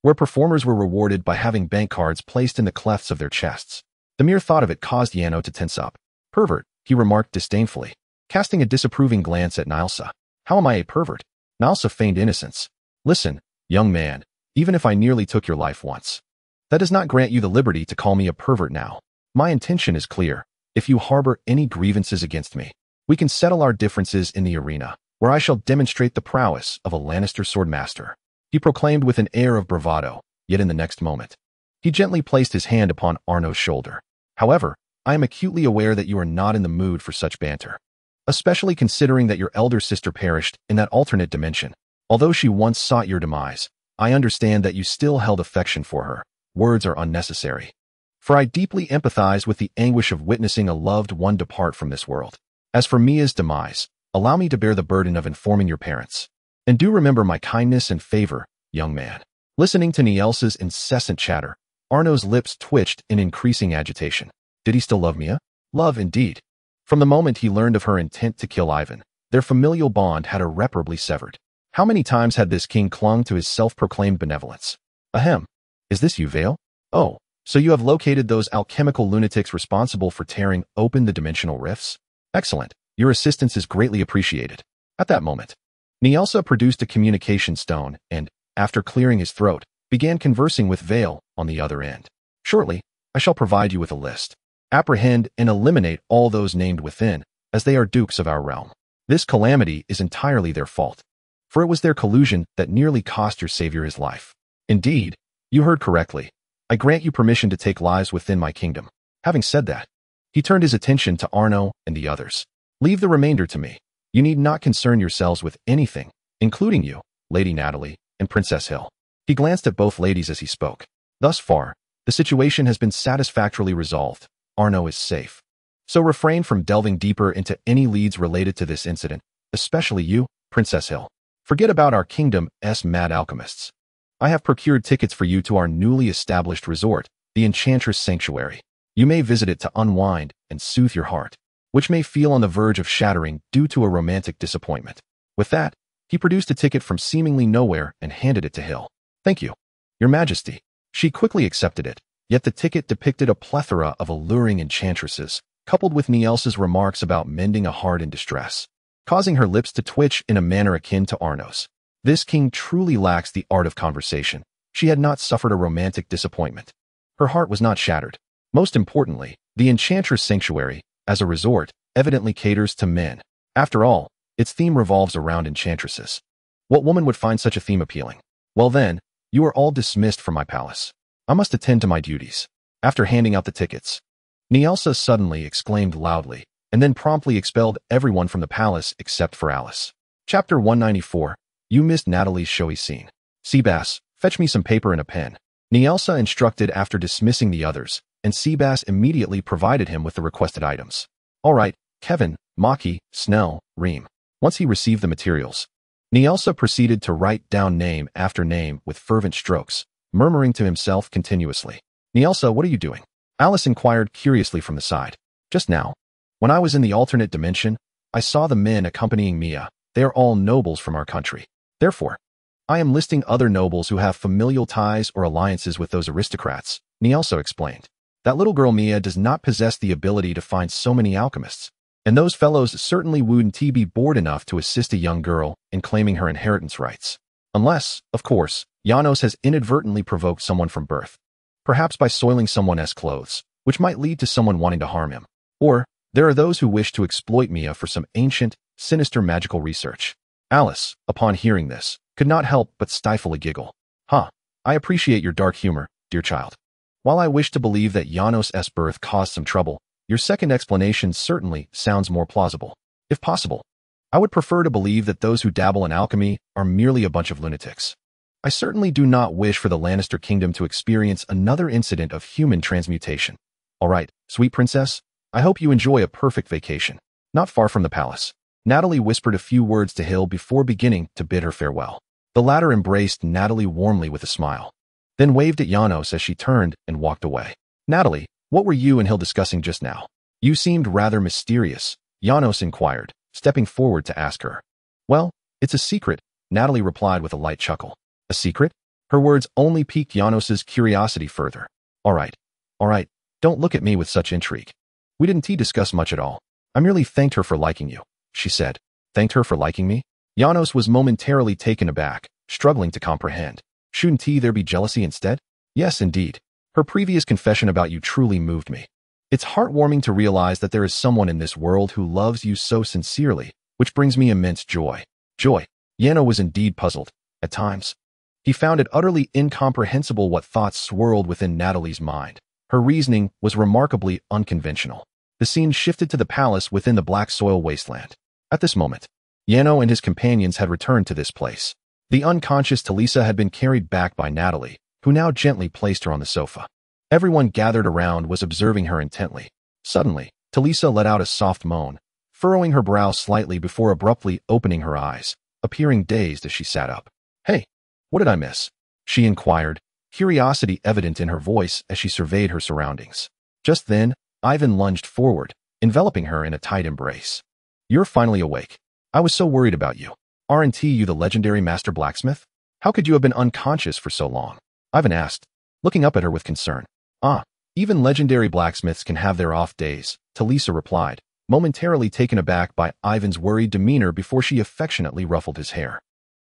where performers were rewarded by having bank cards placed in the clefts of their chests. The mere thought of it caused Yano to tense up. Pervert, he remarked disdainfully, casting a disapproving glance at Nilsa. How am I a pervert? Nilsa feigned innocence. Listen, young man, even if I nearly took your life once, that does not grant you the liberty to call me a pervert now. My intention is clear. If you harbor any grievances against me, we can settle our differences in the arena, where I shall demonstrate the prowess of a Lannister swordmaster, he proclaimed with an air of bravado, yet in the next moment, he gently placed his hand upon Arno's shoulder. However, I am acutely aware that you are not in the mood for such banter, especially considering that your elder sister perished in that alternate dimension. Although she once sought your demise, I understand that you still held affection for her. Words are unnecessary, for I deeply empathize with the anguish of witnessing a loved one depart from this world. As for Mia's demise, allow me to bear the burden of informing your parents. And do remember my kindness and favor, young man. Listening to Nielsa's incessant chatter, Arno's lips twitched in increasing agitation. Did he still love Mia? Love indeed. From the moment he learned of her intent to kill Ivan, their familial bond had irreparably severed. How many times had this king clung to his self-proclaimed benevolence? Ahem. Is this you, Vale? Oh, so you have located those alchemical lunatics responsible for tearing open the dimensional rifts? Excellent. Your assistance is greatly appreciated. At that moment, Nielsa produced a communication stone and, after clearing his throat, began conversing with Vale on the other end. Shortly, I shall provide you with a list. Apprehend and eliminate all those named within, as they are dukes of our realm. This calamity is entirely their fault, for it was their collusion that nearly cost your savior his life. Indeed, you heard correctly. I grant you permission to take lives within my kingdom. Having said that, he turned his attention to Arno and the others. Leave the remainder to me. You need not concern yourselves with anything, including you, Lady Natalie, and Princess Hill. He glanced at both ladies as he spoke. Thus far, the situation has been satisfactorily resolved. Arno is safe. So refrain from delving deeper into any leads related to this incident, especially you, Princess Hill. Forget about our kingdom's mad alchemists. I have procured tickets for you to our newly established resort, the Enchantress Sanctuary. You may visit it to unwind and soothe your heart, which may feel on the verge of shattering due to a romantic disappointment. With that, he produced a ticket from seemingly nowhere and handed it to Hill. Thank you, Your Majesty. She quickly accepted it, yet the ticket depicted a plethora of alluring enchantresses, coupled with Nielsa's remarks about mending a heart in distress, causing her lips to twitch in a manner akin to Arno's. This king truly lacks the art of conversation. She had not suffered a romantic disappointment. Her heart was not shattered. Most importantly, the Enchantress Sanctuary, as a resort, evidently caters to men. After all, its theme revolves around enchantresses. What woman would find such a theme appealing? Well then, you are all dismissed from my palace. I must attend to my duties. After handing out the tickets, Nielsa suddenly exclaimed loudly, and then promptly expelled everyone from the palace except for Alice. Chapter 194. You missed Natalie's showy scene. Seabass, fetch me some paper and a pen. Nielsa instructed after dismissing the others, and Seabass immediately provided him with the requested items. All right, Kevin, Maki, Snell, Reem. Once he received the materials, Nielsa proceeded to write down name after name with fervent strokes, murmuring to himself continuously. Nielsa, what are you doing? Alice inquired curiously from the side. Just now, when I was in the alternate dimension, I saw the men accompanying Mia. They are all nobles from our country. Therefore, I am listing other nobles who have familial ties or alliances with those aristocrats, Nielsa explained. That little girl Mia does not possess the ability to find so many alchemists, and those fellows certainly wouldn't be bored enough to assist a young girl in claiming her inheritance rights. Unless, of course, Janos has inadvertently provoked someone from birth, perhaps by soiling someone's clothes, which might lead to someone wanting to harm him. Or, there are those who wish to exploit Mia for some ancient, sinister magical research. Alice, upon hearing this, could not help but stifle a giggle. I appreciate your dark humor, dear child. While I wish to believe that Janos' birth caused some trouble, your second explanation certainly sounds more plausible. If possible, I would prefer to believe that those who dabble in alchemy are merely a bunch of lunatics. I certainly do not wish for the Lannister kingdom to experience another incident of human transmutation. All right, sweet princess, I hope you enjoy a perfect vacation, not far from the palace. Natalie whispered a few words to Hill before beginning to bid her farewell. The latter embraced Natalie warmly with a smile, then waved at Janos as she turned and walked away. Natalie, what were you and Hill discussing just now? You seemed rather mysterious, Janos inquired, stepping forward to ask her. Well, it's a secret, Natalie replied with a light chuckle. A secret? Her words only piqued Janos's curiosity further. All right, don't look at me with such intrigue. We didn't discuss much at all. I merely thanked her for liking you, she said. Thanked her for liking me? Janos was momentarily taken aback, struggling to comprehend. Shouldn't there be jealousy instead? Yes, indeed. Her previous confession about you truly moved me. It's heartwarming to realize that there is someone in this world who loves you so sincerely, which brings me immense joy. Joy. Yano was indeed puzzled. At times, he found it utterly incomprehensible what thoughts swirled within Natalie's mind. Her reasoning was remarkably unconventional. The scene shifted to the palace within the black soil wasteland. At this moment, Yano and his companions had returned to this place. The unconscious Talisa had been carried back by Natalie, who now gently placed her on the sofa. Everyone gathered around was observing her intently. Suddenly, Talisa let out a soft moan, furrowing her brow slightly before abruptly opening her eyes, appearing dazed as she sat up. Hey, what did I miss? She inquired, curiosity evident in her voice as she surveyed her surroundings. Just then, Ivan lunged forward, enveloping her in a tight embrace. You're finally awake. I was so worried about you. Aren't you the legendary master blacksmith? How could you have been unconscious for so long? Ivan asked, looking up at her with concern. Even legendary blacksmiths can have their off days, Talisa replied, momentarily taken aback by Ivan's worried demeanor before she affectionately ruffled his hair.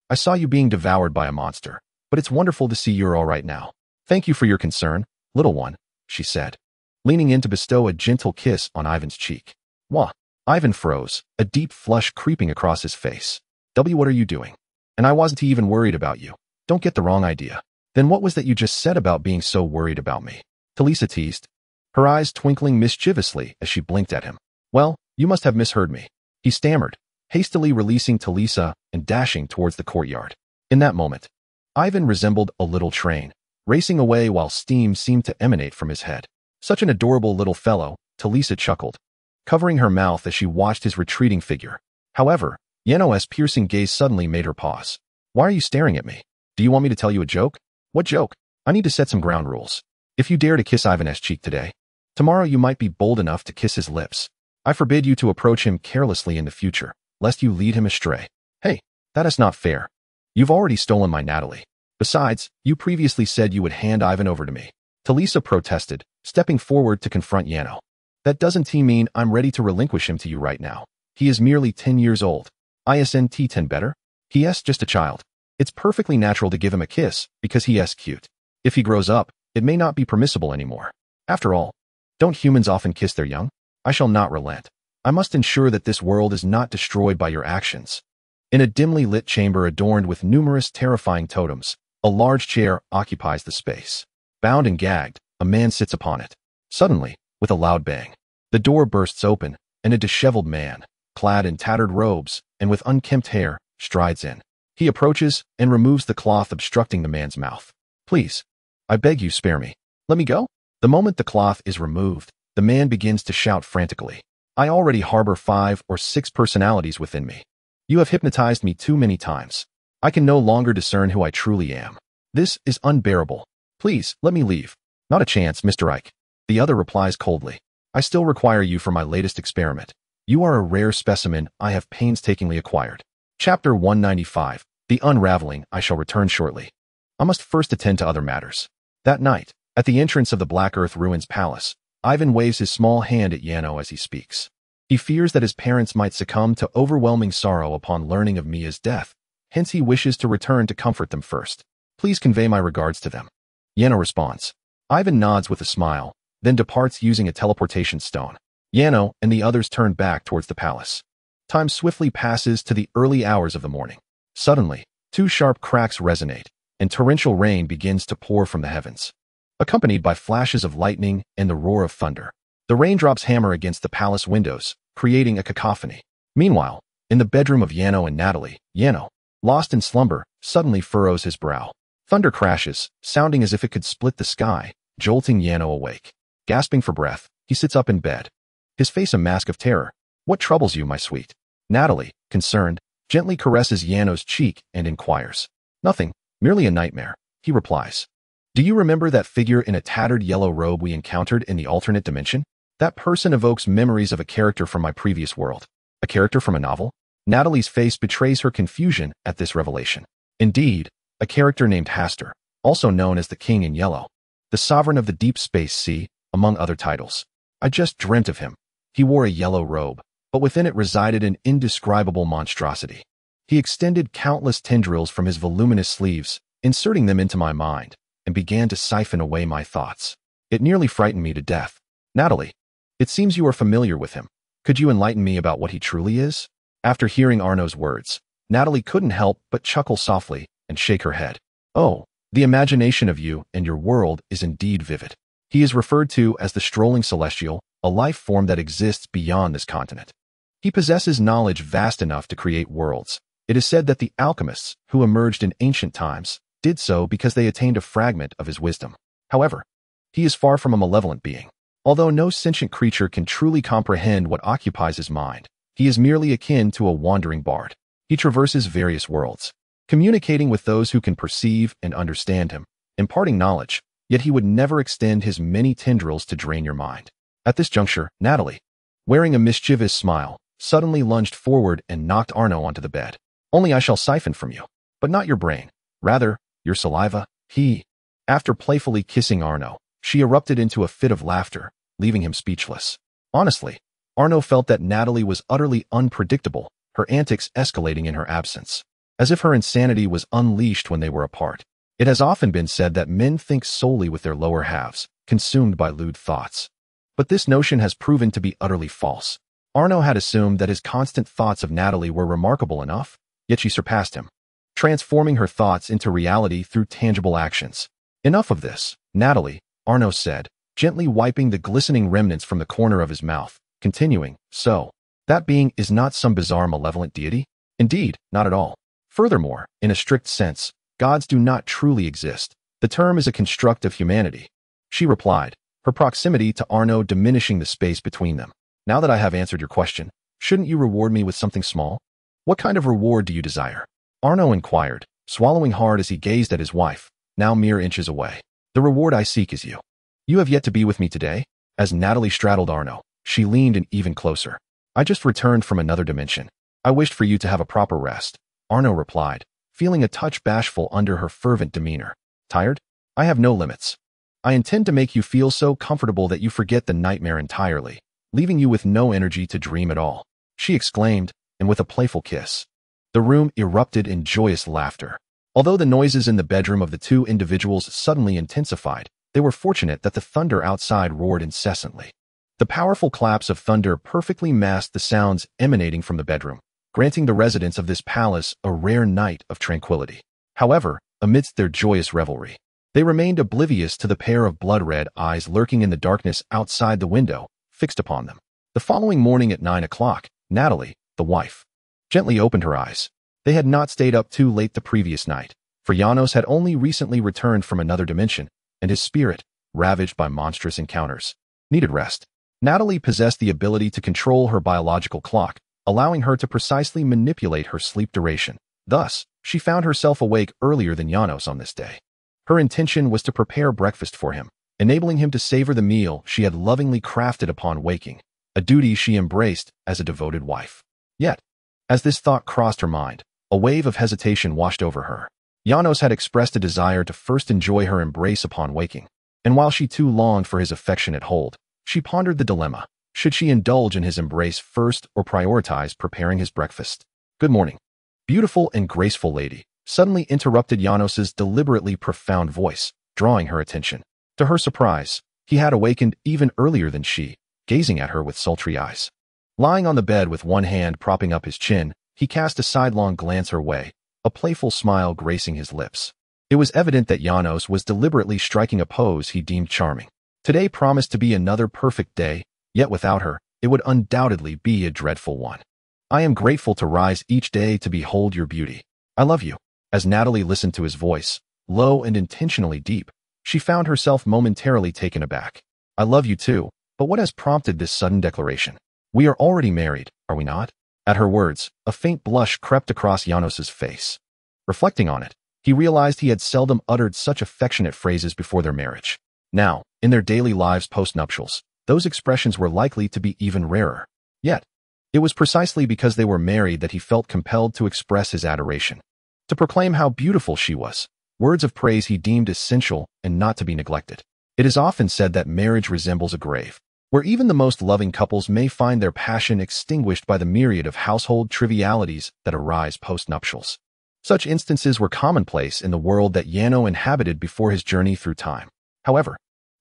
I saw you being devoured by a monster, but it's wonderful to see you're all right now. Thank you for your concern, little one, she said, leaning in to bestow a gentle kiss on Ivan's cheek. Wah! Ivan froze, a deep flush creeping across his face. What are you doing? And I wasn't even worried about you. Don't get the wrong idea. Then what was that you just said about being so worried about me? Talisa teased, her eyes twinkling mischievously as she blinked at him. Well, you must have misheard me, he stammered, hastily releasing Talisa and dashing towards the courtyard. In that moment, Ivan resembled a little train, racing away while steam seemed to emanate from his head. Such an adorable little fellow, Talisa chuckled, covering her mouth as she watched his retreating figure. However, Yano's piercing gaze suddenly made her pause. Why are you staring at me? Do you want me to tell you a joke? What joke? I need to set some ground rules. If you dare to kiss Ivan's cheek today, tomorrow you might be bold enough to kiss his lips. I forbid you to approach him carelessly in the future, lest you lead him astray. Hey, that is not fair. You've already stolen my Natalie. Besides, you previously said you would hand Ivan over to me. Talisa protested, stepping forward to confront Yano. That doesn't mean I'm ready to relinquish him to you right now. He is merely 10 years old. Isn't 10 better? He is just a child. It's perfectly natural to give him a kiss because he is cute. If he grows up, it may not be permissible anymore. After all, don't humans often kiss their young? I shall not relent. I must ensure that this world is not destroyed by your actions. In a dimly lit chamber adorned with numerous terrifying totems, a large chair occupies the space. Bound and gagged, a man sits upon it. Suddenly, with a loud bang, the door bursts open, and a disheveled man, clad in tattered robes and with unkempt hair, strides in. He approaches and removes the cloth obstructing the man's mouth. Please, I beg you, spare me. Let me go. The moment the cloth is removed, the man begins to shout frantically. I already harbor 5 or 6 personalities within me. You have hypnotized me too many times. I can no longer discern who I truly am. This is unbearable. Please, let me leave. Not a chance, Mr. Ike. The other replies coldly. I still require you for my latest experiment. You are a rare specimen I have painstakingly acquired. Chapter 195. The Unraveling. I shall return shortly. I must first attend to other matters. That night, at the entrance of the Black Earth Ruins Palace, Ivan waves his small hand at Yano as he speaks. He fears that his parents might succumb to overwhelming sorrow upon learning of Mia's death, hence he wishes to return to comfort them first. Please convey my regards to them. Yano responds. Ivan nods with a smile, then departs using a teleportation stone. Yano and the others turn back towards the palace. Time swiftly passes to the early hours of the morning. Suddenly, 2 sharp cracks resonate, and torrential rain begins to pour from the heavens, accompanied by flashes of lightning and the roar of thunder. The raindrops hammer against the palace windows, creating a cacophony. Meanwhile, in the bedroom of Yano and Natalie, Yano, lost in slumber, suddenly furrows his brow. Thunder crashes, sounding as if it could split the sky, jolting Yano awake. Gasping for breath, he sits up in bed, his face a mask of terror. What troubles you, my sweet? Natalie, concerned, gently caresses Yano's cheek and inquires. Nothing, merely a nightmare, he replies. Do you remember that figure in a tattered yellow robe we encountered in the alternate dimension? That person evokes memories of a character from my previous world. A character from a novel? Natalie's face betrays her confusion at this revelation. Indeed, a character named Hastur, also known as the King in Yellow, the sovereign of the deep space sea, among other titles. I just dreamt of him. He wore a yellow robe, but within it resided an indescribable monstrosity. He extended countless tendrils from his voluminous sleeves, inserting them into my mind, and began to siphon away my thoughts. It nearly frightened me to death. Natalie, it seems you are familiar with him. Could you enlighten me about what he truly is? After hearing Arno's words, Natalie couldn't help but chuckle softly and shake her head. Oh, the imagination of you and your world is indeed vivid. He is referred to as the strolling celestial, a life form that exists beyond this continent. He possesses knowledge vast enough to create worlds. It is said that the alchemists, who emerged in ancient times, did so because they attained a fragment of his wisdom. However, he is far from a malevolent being. Although no sentient creature can truly comprehend what occupies his mind, he is merely akin to a wandering bard. He traverses various worlds, communicating with those who can perceive and understand him, imparting knowledge, yet he would never extend his many tendrils to drain your mind. At this juncture, Natalie, wearing a mischievous smile, suddenly lunged forward and knocked Arno onto the bed. Only I shall siphon from you, but not your brain. Rather, your saliva. After playfully kissing Arno, she erupted into a fit of laughter, leaving him speechless. Honestly, Arno felt that Natalie was utterly unpredictable, her antics escalating in her absence, as if her insanity was unleashed when they were apart. It has often been said that men think solely with their lower halves, consumed by lewd thoughts. But this notion has proven to be utterly false. Arno had assumed that his constant thoughts of Natalie were remarkable enough, yet she surpassed him, transforming her thoughts into reality through tangible actions. Enough of this, Natalie, Arno said, gently wiping the glistening remnants from the corner of his mouth, continuing, so, that being is not some bizarre malevolent deity? Indeed, not at all. Furthermore, in a strict sense, gods do not truly exist. The term is a construct of humanity. She replied, her proximity to Arno diminishing the space between them. Now that I have answered your question, shouldn't you reward me with something small? What kind of reward do you desire? Arno inquired, swallowing hard as he gazed at his wife, now mere inches away. The reward I seek is you. You have yet to be with me today? As Natalie straddled Arno, she leaned in even closer. I just returned from another dimension. I wished for you to have a proper rest. Arno replied, feeling a touch bashful under her fervent demeanor. Tired? I have no limits. I intend to make you feel so comfortable that you forget the nightmare entirely, leaving you with no energy to dream at all. She exclaimed, and with a playful kiss. The room erupted in joyous laughter. Although the noises in the bedroom of the two individuals suddenly intensified, they were fortunate that the thunder outside roared incessantly. The powerful claps of thunder perfectly masked the sounds emanating from the bedroom, granting the residents of this palace a rare night of tranquility. However, amidst their joyous revelry, they remained oblivious to the pair of blood-red eyes lurking in the darkness outside the window, fixed upon them. The following morning at 9 o'clock, Natalie, the wife, gently opened her eyes. They had not stayed up too late the previous night, for Janos had only recently returned from another dimension, and his spirit, ravaged by monstrous encounters, needed rest. Natalie possessed the ability to control her biological clock, allowing her to precisely manipulate her sleep duration. Thus, she found herself awake earlier than Janos on this day. Her intention was to prepare breakfast for him, enabling him to savor the meal she had lovingly crafted upon waking, a duty she embraced as a devoted wife. Yet, as this thought crossed her mind, a wave of hesitation washed over her. Janos had expressed a desire to first enjoy her embrace upon waking, and while she too longed for his affectionate hold, she pondered the dilemma. Should she indulge in his embrace first or prioritize preparing his breakfast? Good morning, beautiful and graceful lady, suddenly interrupted Janos's deliberately profound voice, drawing her attention. To her surprise, he had awakened even earlier than she, gazing at her with sultry eyes. Lying on the bed with one hand propping up his chin, he cast a sidelong glance her way, a playful smile gracing his lips. It was evident that Janos was deliberately striking a pose he deemed charming. Today promised to be another perfect day, yet without her, it would undoubtedly be a dreadful one. I am grateful to rise each day to behold your beauty. I love you. As Natalie listened to his voice, low and intentionally deep, she found herself momentarily taken aback. I love you too, but what has prompted this sudden declaration? We are already married, are we not? At her words, a faint blush crept across Janos's face. Reflecting on it, he realized he had seldom uttered such affectionate phrases before their marriage. Now, in their daily lives post-nuptials, those expressions were likely to be even rarer. Yet, it was precisely because they were married that he felt compelled to express his adoration, to proclaim how beautiful she was, words of praise he deemed essential and not to be neglected. It is often said that marriage resembles a grave, where even the most loving couples may find their passion extinguished by the myriad of household trivialities that arise post-nuptials. Such instances were commonplace in the world that Yano inhabited before his journey through time. However,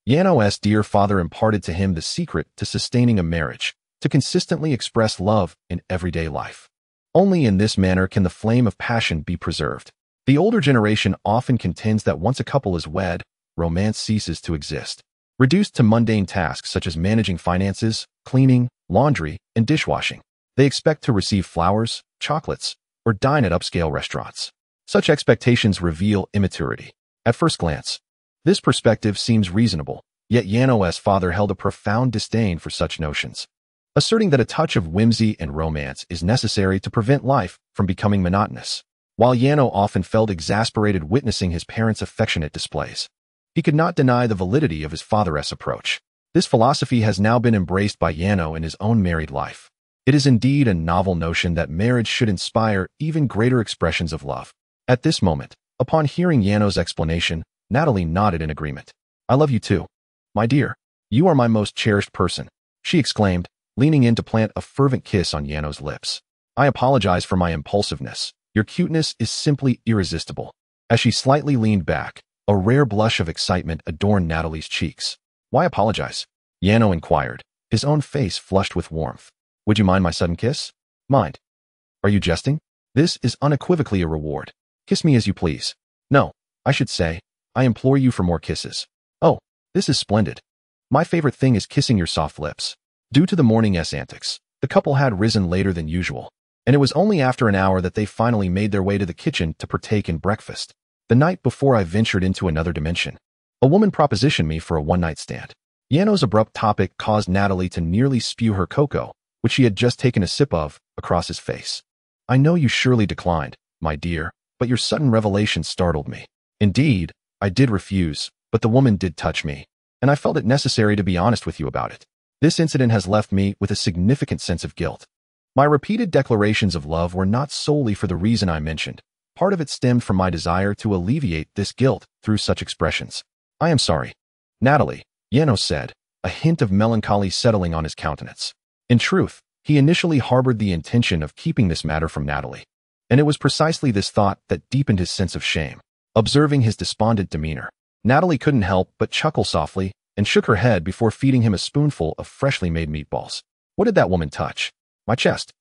Yano's dear father imparted to him the secret to sustaining a marriage, to consistently express love in everyday life. Only in this manner can the flame of passion be preserved. The older generation often contends that once a couple is wed, romance ceases to exist. Reduced to mundane tasks such as managing finances, cleaning, laundry, and dishwashing, they expect to receive flowers, chocolates, or dine at upscale restaurants. Such expectations reveal immaturity. At first glance, this perspective seems reasonable, yet Yano's father held a profound disdain for such notions, asserting that a touch of whimsy and romance is necessary to prevent life from becoming monotonous. While Yano often felt exasperated witnessing his parents' affectionate displays, he could not deny the validity of his father's approach. This philosophy has now been embraced by Yano in his own married life. It is indeed a novel notion that marriage should inspire even greater expressions of love. At this moment, upon hearing Yano's explanation, Natalie nodded in agreement. "I love you too. My dear, you are my most cherished person," she exclaimed, leaning in to plant a fervent kiss on Yano's lips. "I apologize for my impulsiveness. Your cuteness is simply irresistible." As she slightly leaned back, a rare blush of excitement adorned Natalie's cheeks. "Why apologize?" Yano inquired, his own face flushed with warmth. "Would you mind my sudden kiss?" "Mind? Are you jesting? This is unequivocally a reward. Kiss me as you please. No, I should say, I implore you for more kisses." "Oh, this is splendid. My favorite thing is kissing your soft lips." Due to the morning's antics, the couple had risen later than usual, and it was only after an hour that they finally made their way to the kitchen to partake in breakfast. "The night before I ventured into another dimension, a woman propositioned me for a one-night stand." Yano's abrupt topic caused Natalie to nearly spew her cocoa, which she had just taken a sip of, across his face. "I know you surely declined, my dear, but your sudden revelation startled me." "Indeed, I did refuse, but the woman did touch me, and I felt it necessary to be honest with you about it. This incident has left me with a significant sense of guilt. My repeated declarations of love were not solely for the reason I mentioned. Part of it stemmed from my desire to alleviate this guilt through such expressions." "I am sorry, Natalie," Yano said, a hint of melancholy settling on his countenance. In truth, he initially harbored the intention of keeping this matter from Natalie, and it was precisely this thought that deepened his sense of shame. Observing his despondent demeanor, Natalie couldn't help but chuckle softly and shook her head before feeding him a spoonful of freshly made meatballs. "What did that woman touch?" "My chest,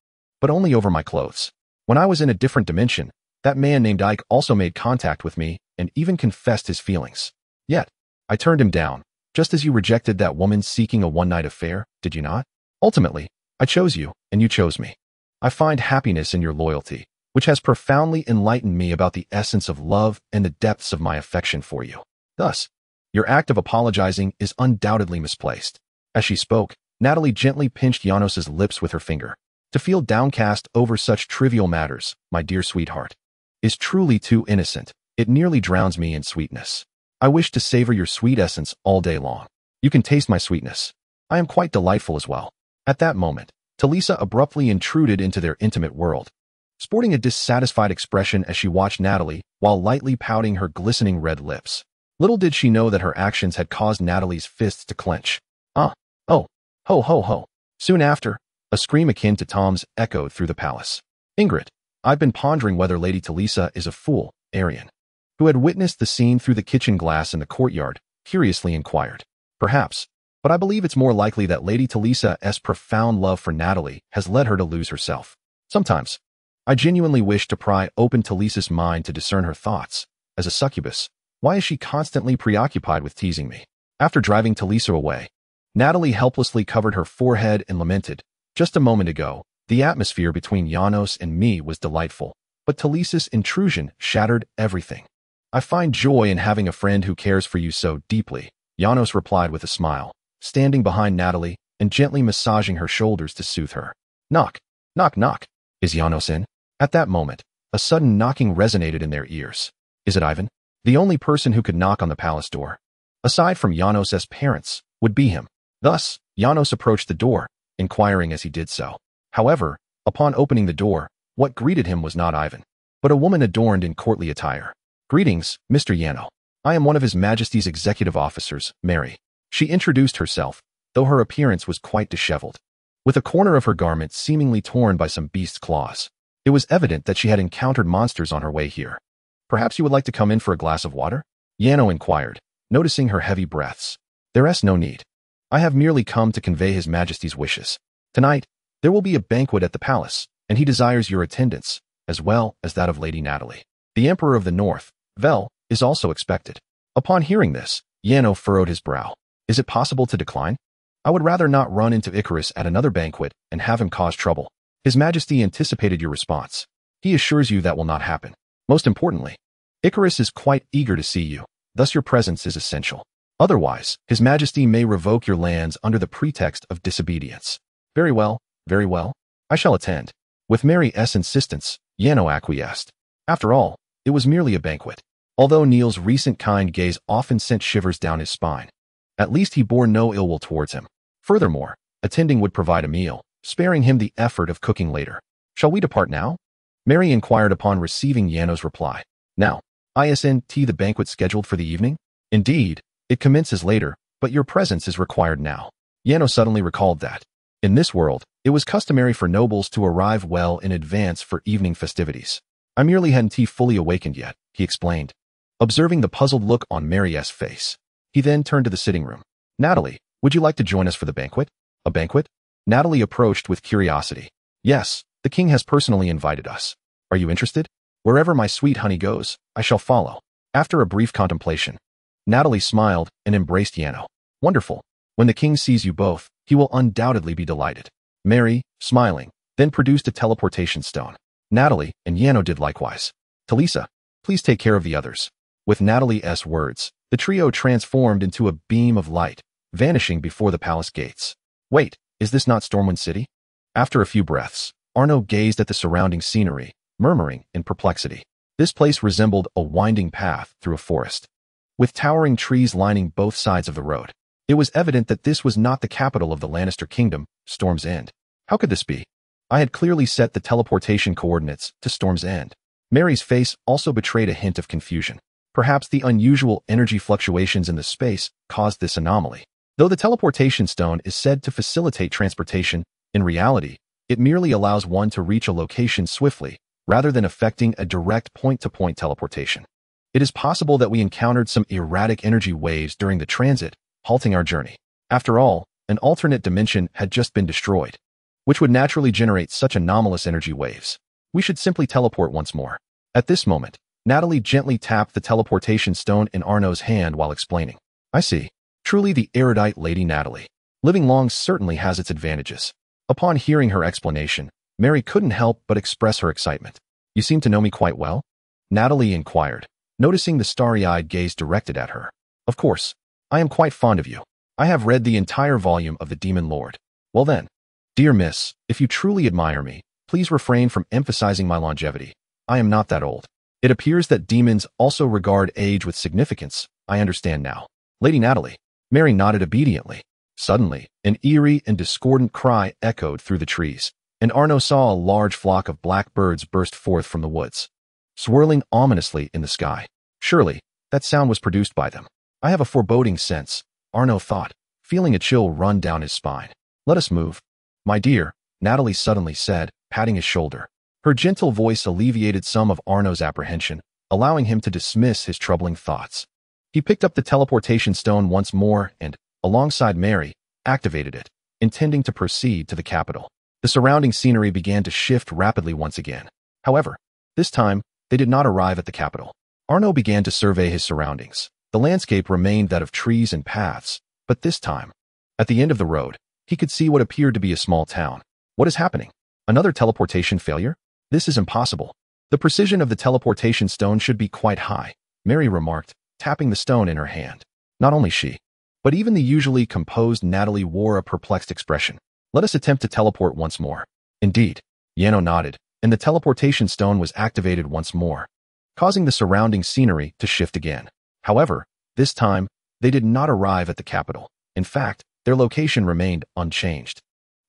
but only over my clothes. When I was in a different dimension, that man named Ike also made contact with me and even confessed his feelings. Yet, I turned him down, just as you rejected that woman seeking a one-night affair, did you not? Ultimately, I chose you, and you chose me. I find happiness in your loyalty, which has profoundly enlightened me about the essence of love and the depths of my affection for you. Thus, your act of apologizing is undoubtedly misplaced." As she spoke, Natalie gently pinched Janos's lips with her finger. "To feel downcast over such trivial matters, my dear sweetheart, is truly too innocent. It nearly drowns me in sweetness. I wish to savor your sweet essence all day long. You can taste my sweetness. I am quite delightful as well." At that moment, Talisa abruptly intruded into their intimate world, sporting a dissatisfied expression as she watched Natalie while lightly pouting her glistening red lips. Little did she know that her actions had caused Natalie's fists to clench. "Ah, oh, ho ho ho." Soon after, a scream akin to Tom's echoed through the palace. "Ingrid, I've been pondering whether Lady Talisa is a fool," Arian, who had witnessed the scene through the kitchen glass in the courtyard, curiously inquired. "Perhaps, but I believe it's more likely that Lady Talisa's profound love for Natalie has led her to lose herself. Sometimes, I genuinely wish to pry open Talisa's mind to discern her thoughts. As a succubus, why is she constantly preoccupied with teasing me?" After driving Talisa away, Natalie helplessly covered her forehead and lamented, "Just a moment ago, the atmosphere between Janos and me was delightful, but Talisa's intrusion shattered everything." "I find joy in having a friend who cares for you so deeply," Janos replied with a smile, standing behind Natalie and gently massaging her shoulders to soothe her. "Knock, knock, knock. Is Janos in?" At that moment, a sudden knocking resonated in their ears. "Is it Ivan?" The only person who could knock on the palace door, aside from Janos's parents, would be him. Thus, Janos approached the door, inquiring as he did so. However, upon opening the door, what greeted him was not Ivan, but a woman adorned in courtly attire. Greetings, Mr. Yano. I am one of His Majesty's executive officers, Mary. She introduced herself, though her appearance was quite disheveled, with a corner of her garment seemingly torn by some beast's claws. It was evident that she had encountered monsters on her way here. Perhaps you would like to come in for a glass of water? Yano inquired, noticing her heavy breaths. There's no need. I have merely come to convey His Majesty's wishes. Tonight, there will be a banquet at the palace, and he desires your attendance, as well as that of Lady Natalie. The Emperor of the North, Vel, is also expected. Upon hearing this, Yano furrowed his brow. Is it possible to decline? I would rather not run into Icarus at another banquet and have him cause trouble. His Majesty anticipated your response. He assures you that will not happen. Most importantly, Icarus is quite eager to see you, thus your presence is essential. Otherwise, His Majesty may revoke your lands under the pretext of disobedience. Very well, very well. I shall attend. With Mary's insistence, Yano acquiesced. After all, it was merely a banquet. Although Neil's recent kind gaze often sent shivers down his spine, at least he bore no ill will towards him. Furthermore, attending would provide a meal, sparing him the effort of cooking later. Shall we depart now? Mary inquired upon receiving Yano's reply. Now, isn't the banquet scheduled for the evening? Indeed, it commences later, but your presence is required now. Yano suddenly recalled that, in this world, it was customary for nobles to arrive well in advance for evening festivities. I merely hadn't fully awakened yet, he explained, observing the puzzled look on Mary's face. He then turned to the sitting room. Natalie, would you like to join us for the banquet? A banquet? Natalie approached with curiosity. Yes, the king has personally invited us. Are you interested? Wherever my sweet honey goes, I shall follow. After a brief contemplation, Natalie smiled and embraced Yano. Wonderful. When the king sees you both, he will undoubtedly be delighted. Mary, smiling, then produced a teleportation stone. Natalie and Yano did likewise. Talisa, please take care of the others. With Natalie's words, the trio transformed into a beam of light, vanishing before the palace gates. Wait, is this not Stormwind City? After a few breaths, Arno gazed at the surrounding scenery, murmuring in perplexity. This place resembled a winding path through a forest, with towering trees lining both sides of the road. It was evident that this was not the capital of the Lannister kingdom, Storm's End. How could this be? I had clearly set the teleportation coordinates to Storm's End. Mary's face also betrayed a hint of confusion. Perhaps the unusual energy fluctuations in the space caused this anomaly. Though the teleportation stone is said to facilitate transportation, in reality, it merely allows one to reach a location swiftly, rather than affecting a direct point-to-point teleportation. It is possible that we encountered some erratic energy waves during the transit, halting our journey. After all, an alternate dimension had just been destroyed, which would naturally generate such anomalous energy waves. We should simply teleport once more. At this moment, Natalie gently tapped the teleportation stone in Arno's hand while explaining. I see. Truly the erudite Lady Natalie. Living long certainly has its advantages. Upon hearing her explanation, Mary couldn't help but express her excitement. You seem to know me quite well? Natalie inquired, noticing the starry-eyed gaze directed at her. Of course. I am quite fond of you. I have read the entire volume of The Demon Lord. Well then, dear miss, if you truly admire me, please refrain from emphasizing my longevity. I am not that old. It appears that demons also regard age with significance. I understand now. Lady Natalie. Mary nodded obediently. Suddenly, an eerie and discordant cry echoed through the trees, and Arno saw a large flock of black birds burst forth from the woods, swirling ominously in the sky. Surely, that sound was produced by them. I have a foreboding sense, Arno thought, feeling a chill run down his spine. Let us move. My dear, Natalie suddenly said, patting his shoulder. Her gentle voice alleviated some of Arno's apprehension, allowing him to dismiss his troubling thoughts. He picked up the teleportation stone once more and, alongside Mary, activated it, intending to proceed to the capital. The surrounding scenery began to shift rapidly once again. However, this time, they did not arrive at the capital. Arno began to survey his surroundings. The landscape remained that of trees and paths, but this time, at the end of the road, he could see what appeared to be a small town. What is happening? Another teleportation failure? This is impossible. The precision of the teleportation stone should be quite high, Mary remarked, tapping the stone in her hand. Not only she, but even the usually composed Natalie wore a perplexed expression. Let us attempt to teleport once more. Indeed, Yano nodded, and the teleportation stone was activated once more, causing the surrounding scenery to shift again. However, this time, they did not arrive at the capital. In fact, their location remained unchanged.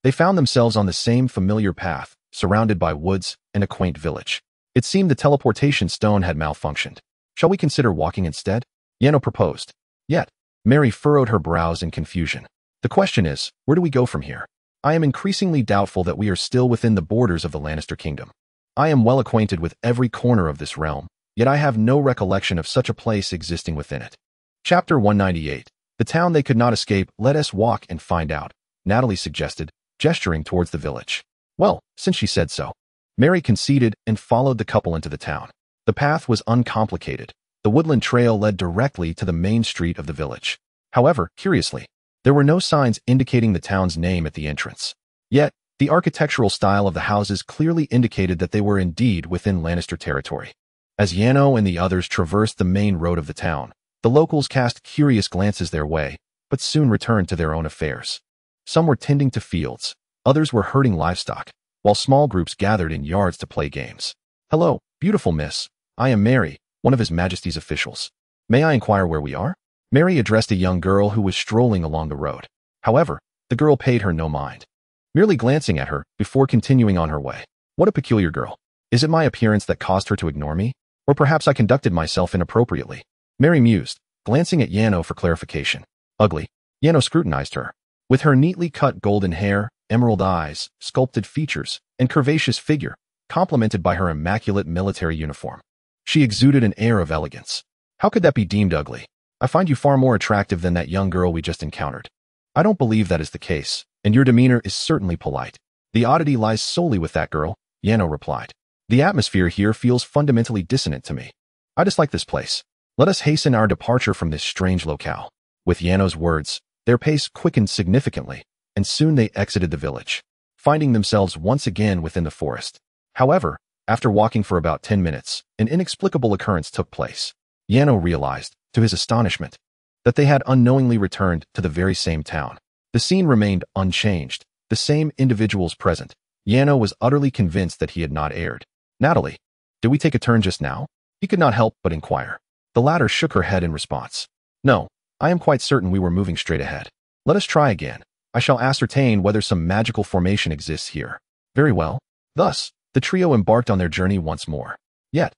They found themselves on the same familiar path, surrounded by woods and a quaint village. It seemed the teleportation stone had malfunctioned. Shall we consider walking instead? Yano proposed. Yet, Mary furrowed her brows in confusion. The question is, where do we go from here? I am increasingly doubtful that we are still within the borders of the Lannister kingdom. I am well acquainted with every corner of this realm, yet I have no recollection of such a place existing within it. Chapter 198. The town they could not escape. Let us walk and find out, Natalie suggested, gesturing towards the village. Well, since she said so. Mary conceded and followed the couple into the town. The path was uncomplicated. The woodland trail led directly to the main street of the village. However, curiously, there were no signs indicating the town's name at the entrance. Yet, the architectural style of the houses clearly indicated that they were indeed within Lannister territory. As Yano and the others traversed the main road of the town, the locals cast curious glances their way, but soon returned to their own affairs. Some were tending to fields, others were herding livestock, while small groups gathered in yards to play games. Hello, beautiful miss. I am Mary, one of His Majesty's officials. May I inquire where we are? Mary addressed a young girl who was strolling along the road. However, the girl paid her no mind, merely glancing at her before continuing on her way. What a peculiar girl. Is it my appearance that caused her to ignore me? Or perhaps I conducted myself inappropriately? Mary mused, glancing at Yano for clarification. Ugly. Yano scrutinized her. With her neatly cut golden hair, emerald eyes, sculpted features, and curvaceous figure, complemented by her immaculate military uniform, she exuded an air of elegance. How could that be deemed ugly? I find you far more attractive than that young girl we just encountered. I don't believe that is the case, and your demeanor is certainly polite. The oddity lies solely with that girl, Yano replied. The atmosphere here feels fundamentally dissonant to me. I dislike this place. Let us hasten our departure from this strange locale. With Yano's words, their pace quickened significantly, and soon they exited the village, finding themselves once again within the forest. However, after walking for about 10 minutes, an inexplicable occurrence took place. Yano realized, to his astonishment, that they had unknowingly returned to the very same town. The scene remained unchanged, the same individuals present. Yano was utterly convinced that he had not erred. Natalie, did we take a turn just now? He could not help but inquire. The latter shook her head in response. No, I am quite certain we were moving straight ahead. Let us try again. I shall ascertain whether some magical formation exists here. Very well. Thus, the trio embarked on their journey once more. Yet,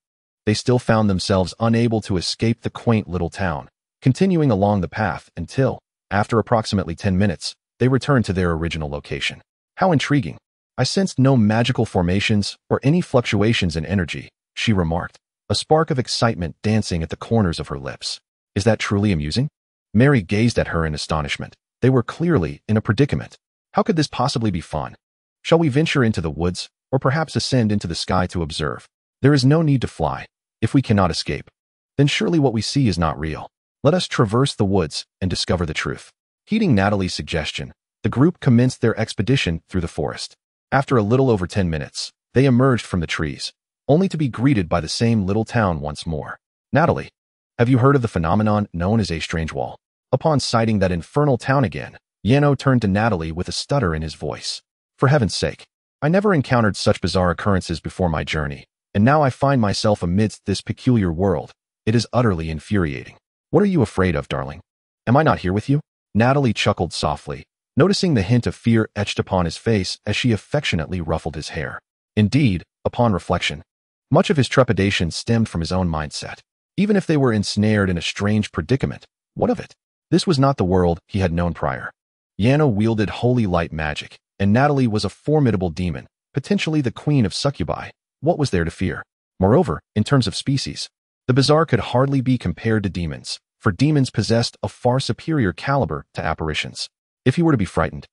they still found themselves unable to escape the quaint little town, continuing along the path until, after approximately 10 minutes, they returned to their original location. How intriguing. I sensed no magical formations or any fluctuations in energy, she remarked, a spark of excitement dancing at the corners of her lips. Is that truly amusing? Mary gazed at her in astonishment. They were clearly in a predicament. How could this possibly be fun? Shall we venture into the woods, or perhaps ascend into the sky to observe? There is no need to fly. If we cannot escape, then surely what we see is not real. Let us traverse the woods and discover the truth. Heeding Natalie's suggestion, the group commenced their expedition through the forest. After a little over 10 minutes, they emerged from the trees, only to be greeted by the same little town once more. Natalie, have you heard of the phenomenon known as a strange wall? Upon sighting that infernal town again, Yano turned to Natalie with a stutter in his voice. For heaven's sake, I never encountered such bizarre occurrences before my journey, and now I find myself amidst this peculiar world. It is utterly infuriating. What are you afraid of, darling? Am I not here with you? Natalie chuckled softly, noticing the hint of fear etched upon his face as she affectionately ruffled his hair. Indeed, upon reflection, much of his trepidation stemmed from his own mindset. Even if they were ensnared in a strange predicament, what of it? This was not the world he had known prior. Yano wielded holy light magic, and Natalie was a formidable demon, potentially the queen of succubi. What was there to fear? Moreover, in terms of species, the bizarre could hardly be compared to demons, for demons possessed a far superior caliber to apparitions. If he were to be frightened,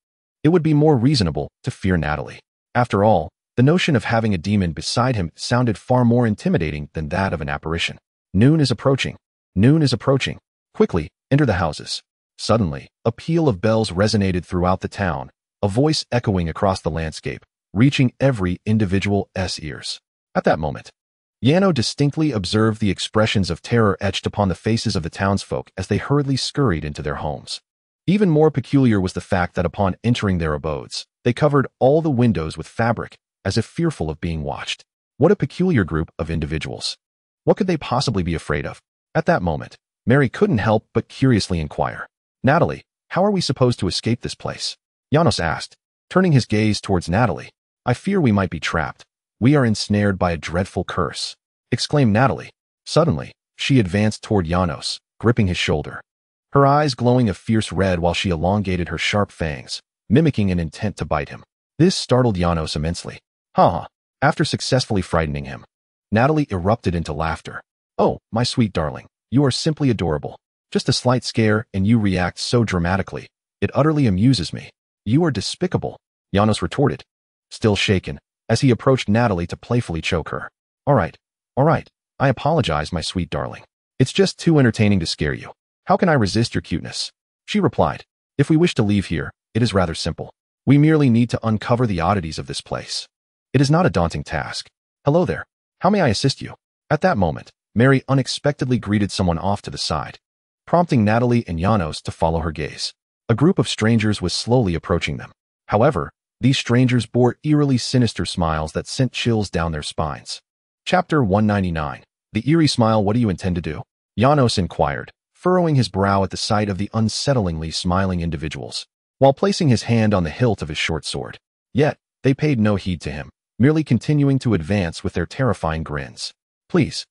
it would be more reasonable to fear Natalie. After all, the notion of having a demon beside him sounded far more intimidating than that of an apparition. Noon is approaching. Noon is approaching. Quickly, enter the houses. Suddenly, a peal of bells resonated throughout the town, a voice echoing across the landscape, reaching every individual's ears. At that moment, Yano distinctly observed the expressions of terror etched upon the faces of the townsfolk as they hurriedly scurried into their homes. Even more peculiar was the fact that upon entering their abodes, they covered all the windows with fabric, as if fearful of being watched. What a peculiar group of individuals. What could they possibly be afraid of? At that moment, Mary couldn't help but curiously inquire. Natalie, how are we supposed to escape this place? Janos asked, turning his gaze towards Natalie. I fear we might be trapped. We are ensnared by a dreadful curse, exclaimed Natalie. Suddenly, She advanced toward Janos, gripping his shoulder, her eyes glowing a fierce red while she elongated her sharp fangs, mimicking an intent to bite him. This startled Janos immensely. Ha! After successfully frightening him, Natalie erupted into laughter. Oh, my sweet darling, you are simply adorable. Just a slight scare and you react so dramatically. It utterly amuses me. You are despicable, Janos retorted, still shaken, as he approached Natalie to playfully choke her. All right. I apologize, my sweet darling. It's just too entertaining to scare you. How can I resist your cuteness? She replied. If we wish to leave here, it is rather simple. We merely need to uncover the oddities of this place. It is not a daunting task. Hello there. How may I assist you? At that moment, Mary unexpectedly greeted someone off to the side, prompting Natalie and Janos to follow her gaze. A group of strangers was slowly approaching them. However, these strangers bore eerily sinister smiles that sent chills down their spines. Chapter 199. The eerie smile. What do you intend to do? Janos inquired, furrowing his brow at the sight of the unsettlingly smiling individuals, while placing his hand on the hilt of his short sword. Yet, they paid no heed to him, merely continuing to advance with their terrifying grins. Please,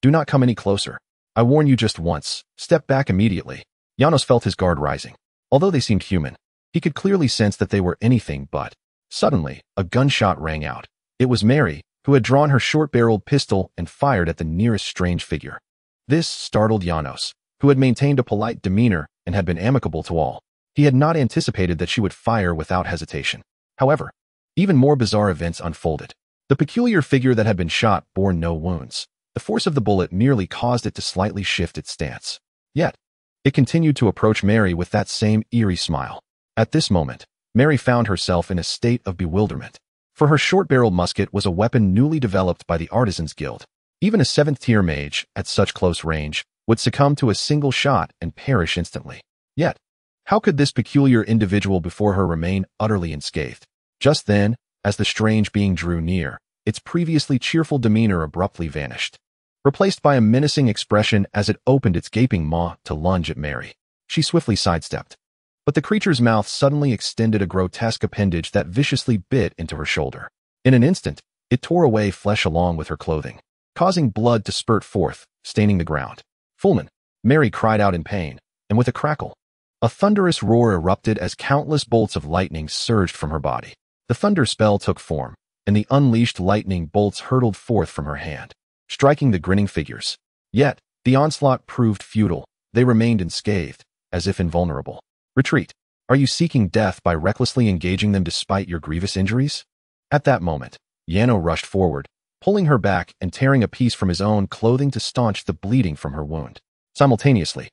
do not come any closer. I warn you just once. Step back immediately. Janos felt his guard rising. Although they seemed human, he could clearly sense that they were anything but. Suddenly, a gunshot rang out. It was Mary, who had drawn her short-barreled pistol and fired at the nearest strange figure. This startled Janos, who had maintained a polite demeanor and had been amicable to all. He had not anticipated that she would fire without hesitation. However, even more bizarre events unfolded. The peculiar figure that had been shot bore no wounds. The force of the bullet merely caused it to slightly shift its stance. Yet, it continued to approach Mary with that same eerie smile. At this moment, Mary found herself in a state of bewilderment, for her short-barreled musket was a weapon newly developed by the Artisans Guild. Even a 7th-tier mage, at such close range, would succumb to a single shot and perish instantly. Yet, how could this peculiar individual before her remain utterly unscathed? Just then, as the strange being drew near, its previously cheerful demeanor abruptly vanished, replaced by a menacing expression as it opened its gaping maw to lunge at Mary. She swiftly sidestepped, but the creature's mouth suddenly extended a grotesque appendage that viciously bit into her shoulder. In an instant, it tore away flesh along with her clothing, causing blood to spurt forth, staining the ground. Fulman, Mary cried out in pain, and with a crackle, a thunderous roar erupted as countless bolts of lightning surged from her body. The thunder spell took form, and the unleashed lightning bolts hurtled forth from her hand, striking the grinning figures. Yet, the onslaught proved futile. They remained unscathed, as if invulnerable. Retreat. Are you seeking death by recklessly engaging them despite your grievous injuries? At that moment, Yano rushed forward, pulling her back and tearing a piece from his own clothing to staunch the bleeding from her wound. Simultaneously,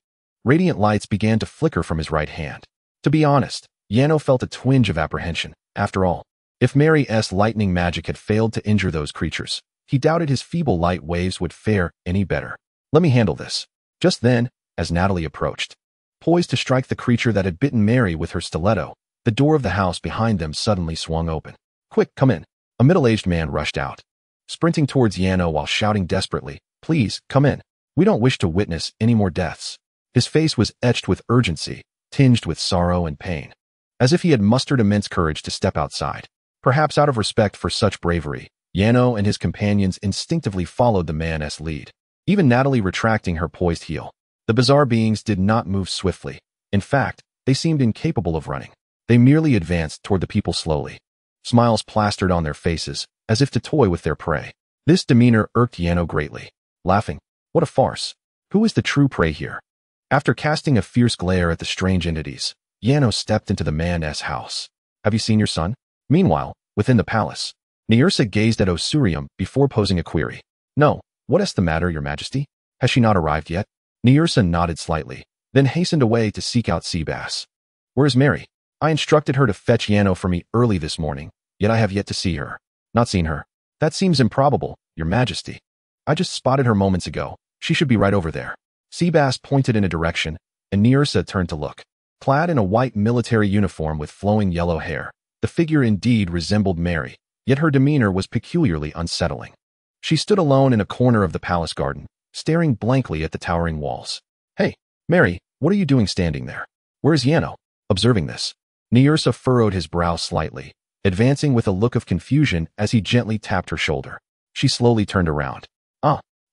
radiant lights began to flicker from his right hand. To be honest, Yano felt a twinge of apprehension. After all, if Mary's lightning magic had failed to injure those creatures, he doubted his feeble light waves would fare any better. Let me handle this. Just then, as Natalie approached, poised to strike the creature that had bitten Mary with her stiletto, the door of the house behind them suddenly swung open. Quick, come in. A middle-aged man rushed out, sprinting towards Yano while shouting desperately, Please, come in. We don't wish to witness any more deaths. His face was etched with urgency, tinged with sorrow and pain, as if he had mustered immense courage to step outside. Perhaps out of respect for such bravery, Yano and his companions instinctively followed the man's lead, even Natalie retracting her poised heel. The bizarre beings did not move swiftly. In fact, they seemed incapable of running. They merely advanced toward the people slowly, smiles plastered on their faces, as if to toy with their prey. This demeanor irked Yano greatly. Laughing, what a farce. Who is the true prey here? After casting a fierce glare at the strange entities, Yano stepped into the man's house. Have you seen your son? Meanwhile, within the palace, Neursa gazed at Osurium before posing a query. No, what is the matter, your majesty? Has she not arrived yet? Neursa nodded slightly, then hastened away to seek out Seabass. Where is Mary? I instructed her to fetch Yano for me early this morning, yet I have yet to see her. Not seen her. That seems improbable, your majesty. I just spotted her moments ago. She should be right over there. Seabass pointed in a direction, and Neursa turned to look. Clad in a white military uniform with flowing yellow hair, the figure indeed resembled Mary, yet her demeanor was peculiarly unsettling. She stood alone in a corner of the palace garden, staring blankly at the towering walls. Hey, Mary, what are you doing standing there? Where's Yano? Observing this, Neursa furrowed his brow slightly, advancing with a look of confusion as he gently tapped her shoulder. She slowly turned around.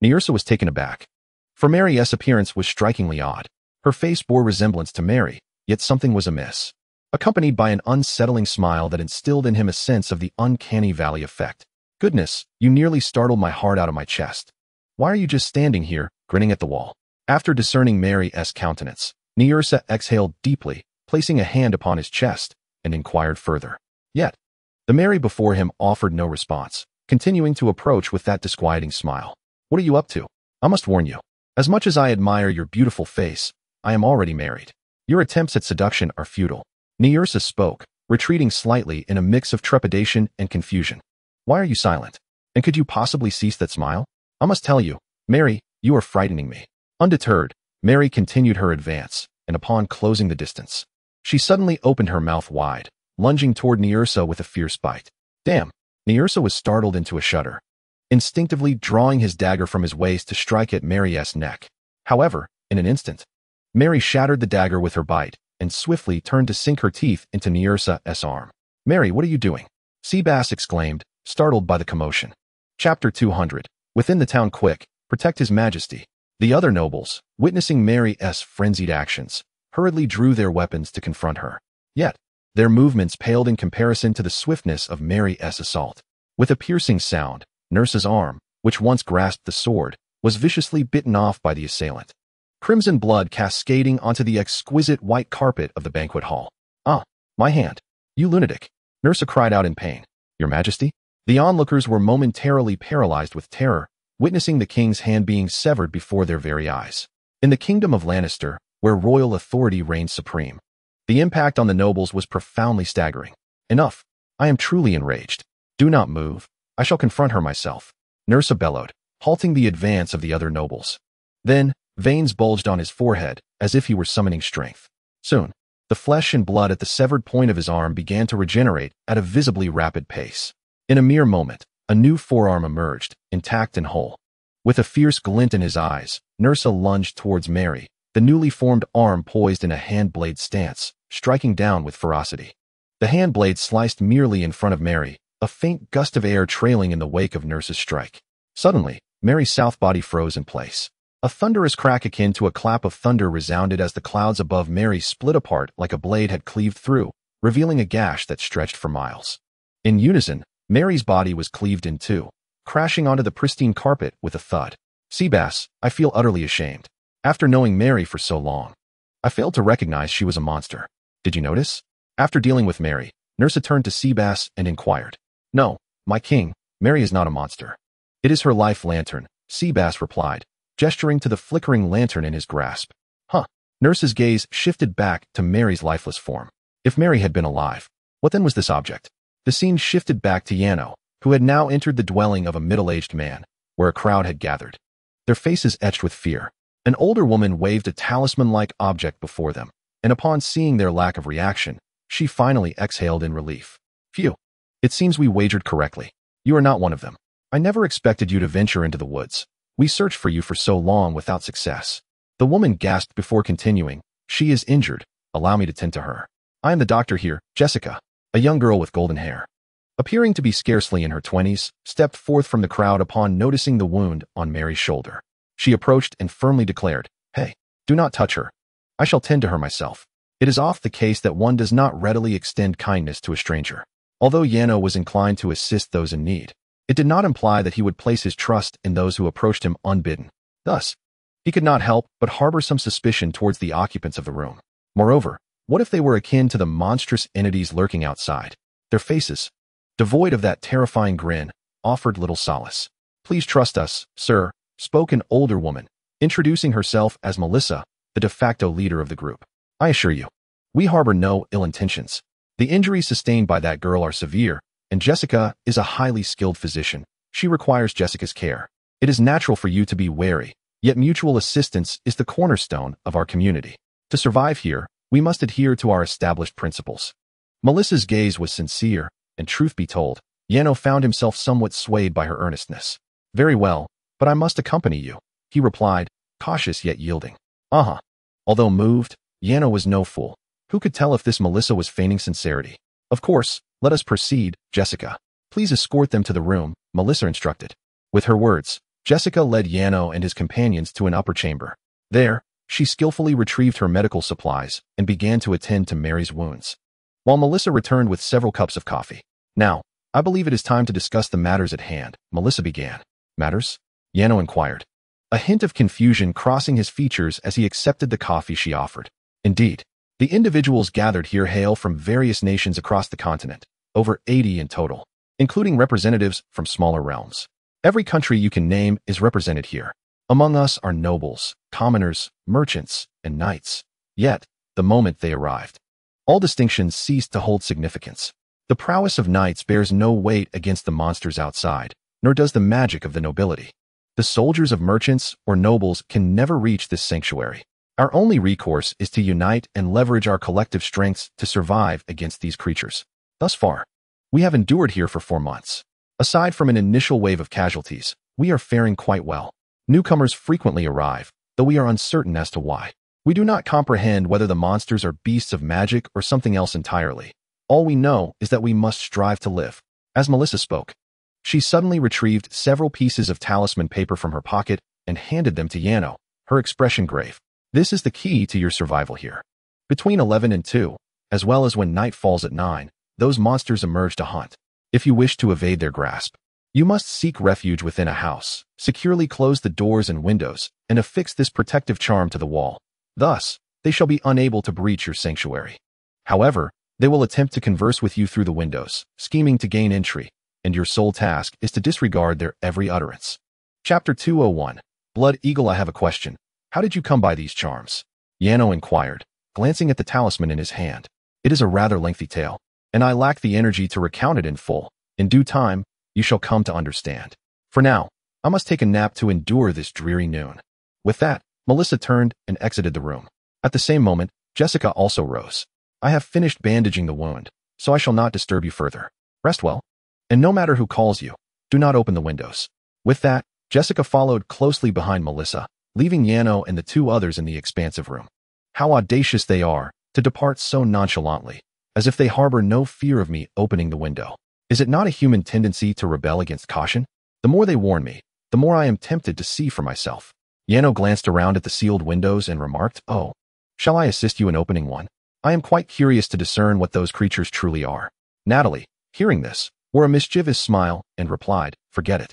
Neursa was taken aback. For Mary's appearance was strikingly odd. Her face bore resemblance to Mary, yet something was amiss, accompanied by an unsettling smile that instilled in him a sense of the uncanny valley effect. Goodness, you nearly startled my heart out of my chest. Why are you just standing here, grinning at the wall? After discerning Mary's countenance, Niersa exhaled deeply, placing a hand upon his chest, and inquired further. Yet, the Mary before him offered no response, continuing to approach with that disquieting smile. What are you up to? I must warn you. As much as I admire your beautiful face, I am already married. Your attempts at seduction are futile. Niersa spoke, retreating slightly in a mix of trepidation and confusion. Why are you silent? And could you possibly cease that smile? I must tell you, Mary, you are frightening me. Undeterred, Mary continued her advance, and upon closing the distance, she suddenly opened her mouth wide, lunging toward Niersa with a fierce bite. Damn! Niersa was startled into a shudder, instinctively drawing his dagger from his waist to strike at Mary's neck. However, in an instant, Mary shattered the dagger with her bite, and swiftly turned to sink her teeth into Niersa's arm. Mary, what are you doing? Succubus exclaimed, startled by the commotion. Chapter 200. Within the town quick, protect his majesty. The other nobles, witnessing Mary's frenzied actions, hurriedly drew their weapons to confront her. Yet, their movements paled in comparison to the swiftness of Mary's assault. With a piercing sound, Nurse's arm, which once grasped the sword, was viciously bitten off by the assailant. Crimson blood cascading onto the exquisite white carpet of the banquet hall. Ah, my hand! You lunatic! Nurse cried out in pain. Your Majesty? The onlookers were momentarily paralyzed with terror, witnessing the king's hand being severed before their very eyes. In the kingdom of Lannister, where royal authority reigned supreme, the impact on the nobles was profoundly staggering. Enough! I am truly enraged. Do not move. I shall confront her myself. Nurse bellowed, halting the advance of the other nobles. Then, veins bulged on his forehead, as if he were summoning strength. Soon, the flesh and blood at the severed point of his arm began to regenerate at a visibly rapid pace. In a mere moment, a new forearm emerged, intact and whole. With a fierce glint in his eyes, Nurse lunged towards Mary, the newly formed arm poised in a hand-blade stance, striking down with ferocity. The hand-blade sliced merely in front of Mary, a faint gust of air trailing in the wake of Nurse's strike. Suddenly, Mary's south body froze in place. A thunderous crack akin to a clap of thunder resounded as the clouds above Mary split apart like a blade had cleaved through, revealing a gash that stretched for miles. In unison, Mary's body was cleaved in two, crashing onto the pristine carpet with a thud. Succubus, I feel utterly ashamed. After knowing Mary for so long, I failed to recognize she was a monster. Did you notice? After dealing with Mary, Nurse turned to Succubus and inquired. No, my king, Mary is not a monster. It is her life lantern, Succubus replied, gesturing to the flickering lantern in his grasp. Huh. Nurse's gaze shifted back to Mary's lifeless form. If Mary had been alive, what then was this object? The scene shifted back to Yano, who had now entered the dwelling of a middle-aged man, where a crowd had gathered. Their faces etched with fear. An older woman waved a talisman-like object before them, and upon seeing their lack of reaction, she finally exhaled in relief. Phew. It seems we wagered correctly. You are not one of them. I never expected you to venture into the woods. We searched for you for so long without success. The woman gasped before continuing. She is injured. Allow me to tend to her. I am the doctor here, Jessica, a young girl with golden hair, appearing to be scarcely in her 20s, stepped forth from the crowd upon noticing the wound on Mary's shoulder. She approached and firmly declared, Hey, do not touch her. I shall tend to her myself. It is oft the case that one does not readily extend kindness to a stranger. Although Yano was inclined to assist those in need, it did not imply that he would place his trust in those who approached him unbidden. Thus, he could not help but harbor some suspicion towards the occupants of the room. Moreover, what if they were akin to the monstrous entities lurking outside? Their faces, devoid of that terrifying grin, offered little solace. Please trust us, sir, spoke an older woman, introducing herself as Melissa, the de facto leader of the group. I assure you, we harbor no ill intentions. The injuries sustained by that girl are severe, and Jessica is a highly skilled physician. She requires Jessica's care. It is natural for you to be wary, yet mutual assistance is the cornerstone of our community. To survive here, we must adhere to our established principles. Melissa's gaze was sincere, and truth be told, Yano found himself somewhat swayed by her earnestness. Very well, but I must accompany you, he replied, cautious yet yielding. Uh-huh. Although moved, Yano was no fool. Who could tell if this Melissa was feigning sincerity? Of course, let us proceed, Jessica. Please escort them to the room, Melissa instructed. With her words, Jessica led Yano and his companions to an upper chamber. There, she skillfully retrieved her medical supplies and began to attend to Mary's wounds, while Melissa returned with several cups of coffee. Now, I believe it is time to discuss the matters at hand, Melissa began. Matters? Yano inquired, a hint of confusion crossing his features as he accepted the coffee she offered. Indeed, the individuals gathered here hail from various nations across the continent, over 80 in total, including representatives from smaller realms. Every country you can name is represented here. Among us are nobles, commoners, merchants, and knights. Yet, the moment they arrived, all distinctions ceased to hold significance. The prowess of knights bears no weight against the monsters outside, nor does the magic of the nobility. The soldiers of merchants or nobles can never reach this sanctuary. Our only recourse is to unite and leverage our collective strengths to survive against these creatures. Thus far, we have endured here for 4 months. Aside from an initial wave of casualties, we are faring quite well. Newcomers frequently arrive, though we are uncertain as to why. We do not comprehend whether the monsters are beasts of magic or something else entirely. All we know is that we must strive to live. As Melissa spoke, she suddenly retrieved several pieces of talisman paper from her pocket and handed them to Yano, her expression grave. This is the key to your survival here. Between 11 and 2, as well as when night falls at 9, those monsters emerge to hunt. If you wish to evade their grasp, you must seek refuge within a house, securely close the doors and windows, and affix this protective charm to the wall. Thus, they shall be unable to breach your sanctuary. However, they will attempt to converse with you through the windows, scheming to gain entry, and your sole task is to disregard their every utterance. Chapter 201. Blood Eagle, I have a question. How did you come by these charms? Yano inquired, glancing at the talisman in his hand. It is a rather lengthy tale, and I lack the energy to recount it in full. In due time, you shall come to understand. For now, I must take a nap to endure this dreary noon. With that, Melissa turned and exited the room. At the same moment, Jessica also rose. I have finished bandaging the wound, so I shall not disturb you further. Rest well. And no matter who calls you, do not open the windows. With that, Jessica followed closely behind Melissa, leaving Yano and the 2 others in the expansive room. How audacious they are to depart so nonchalantly, as if they harbor no fear of me opening the window. Is it not a human tendency to rebel against caution? The more they warn me, the more I am tempted to see for myself. Yano glanced around at the sealed windows and remarked, "Oh, shall I assist you in opening one? I am quite curious to discern what those creatures truly are." Natalie, hearing this, wore a mischievous smile and replied, "Forget it."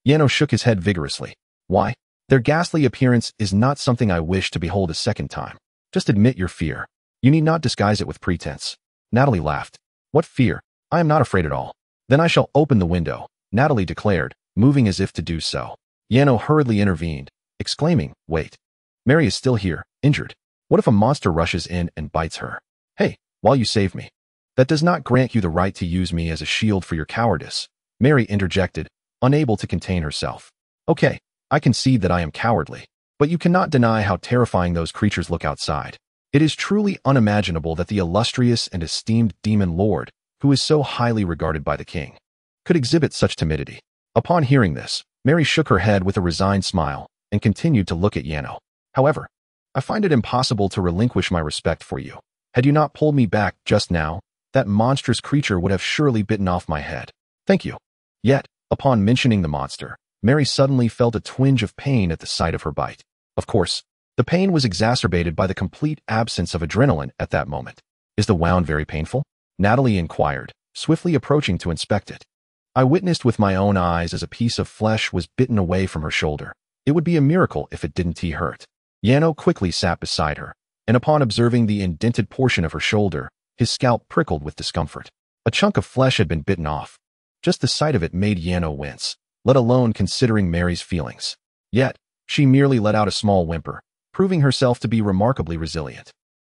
Yano shook his head vigorously. "Why? Their ghastly appearance is not something I wish to behold a second time. Just admit your fear. You need not disguise it with pretense." Natalie laughed. "What fear? I am not afraid at all." "Then I shall open the window," Natalie declared, moving as if to do so. Yano hurriedly intervened, exclaiming, "Wait. Mary is still here, injured. What if a monster rushes in and bites her? Hey, while you save me. That does not grant you the right to use me as a shield for your cowardice," Mary interjected, unable to contain herself. "Okay, I concede that I am cowardly, but you cannot deny how terrifying those creatures look outside. It is truly unimaginable that the illustrious and esteemed demon lord, who is so highly regarded by the king, could exhibit such timidity." Upon hearing this, Mary shook her head with a resigned smile and continued to look at Yano. "However, I find it impossible to relinquish my respect for you. Had you not pulled me back just now, that monstrous creature would have surely bitten off my head. Thank you." Yet, upon mentioning the monster, Mary suddenly felt a twinge of pain at the sight of her bite. Of course, the pain was exacerbated by the complete absence of adrenaline at that moment. "Is the wound very painful?" Natalie inquired, swiftly approaching to inspect it. I witnessed with my own eyes as a piece of flesh was bitten away from her shoulder. It would be a miracle if it didn't hurt. Yano quickly sat beside her, and upon observing the indented portion of her shoulder, his scalp prickled with discomfort. A chunk of flesh had been bitten off. Just the sight of it made Yano wince, let alone considering Mary's feelings. Yet, she merely let out a small whimper, proving herself to be remarkably resilient.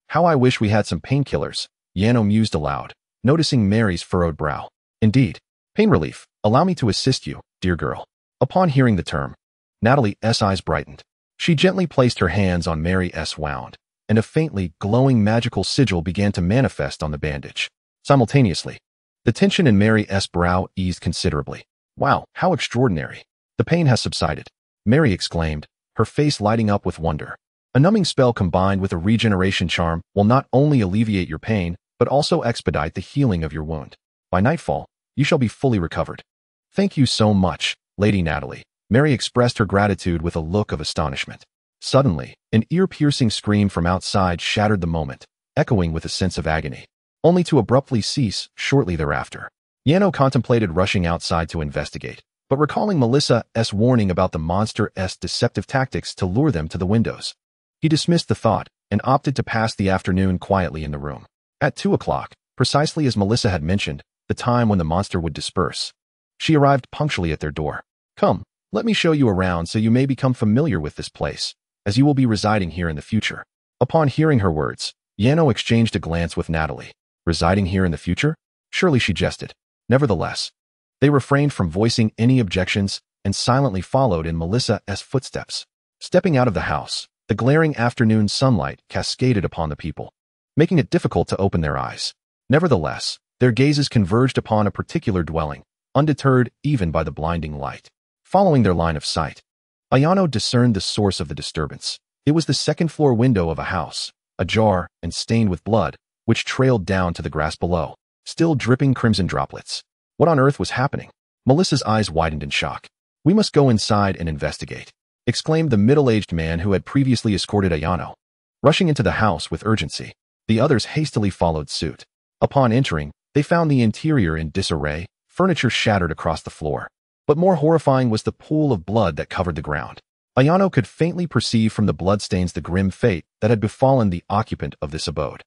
"How I wish we had some painkillers," Yano mused aloud, noticing Mary's furrowed brow. "Indeed. Pain relief. Allow me to assist you, dear girl." Upon hearing the term, Natalie's eyes brightened. She gently placed her hands on Mary's wound, and a faintly glowing magical sigil began to manifest on the bandage. Simultaneously, the tension in Mary's brow eased considerably. "Wow, how extraordinary. The pain has subsided," Mary exclaimed, her face lighting up with wonder. "A numbing spell combined with a regeneration charm will not only alleviate your pain, but also expedite the healing of your wound. By nightfall, you shall be fully recovered." "Thank you so much, Lady Natalie," Mary expressed her gratitude with a look of astonishment. Suddenly, an ear-piercing scream from outside shattered the moment, echoing with a sense of agony, only to abruptly cease shortly thereafter. Yano contemplated rushing outside to investigate, but recalling Melissa's warning about the monster's deceptive tactics to lure them to the windows, he dismissed the thought and opted to pass the afternoon quietly in the room. At 2 o'clock, precisely as Melissa had mentioned, the time when the monster would disperse, she arrived punctually at their door. "Come, let me show you around so you may become familiar with this place, as you will be residing here in the future." Upon hearing her words, Yano exchanged a glance with Natalie. Residing here in the future? Surely, she jested. Nevertheless, they refrained from voicing any objections and silently followed in Melissa's footsteps. Stepping out of the house, the glaring afternoon sunlight cascaded upon the people, making it difficult to open their eyes. Nevertheless, their gazes converged upon a particular dwelling, undeterred even by the blinding light. Following their line of sight, Ayano discerned the source of the disturbance. It was the second-floor window of a house, ajar and stained with blood, which trailed down to the grass below, still dripping crimson droplets. What on earth was happening? Melissa's eyes widened in shock. "We must go inside and investigate," exclaimed the middle-aged man who had previously escorted Ayano. Rushing into the house with urgency, the others hastily followed suit. Upon entering, they found the interior in disarray, furniture shattered across the floor. But more horrifying was the pool of blood that covered the ground. Ayano could faintly perceive from the bloodstains the grim fate that had befallen the occupant of this abode.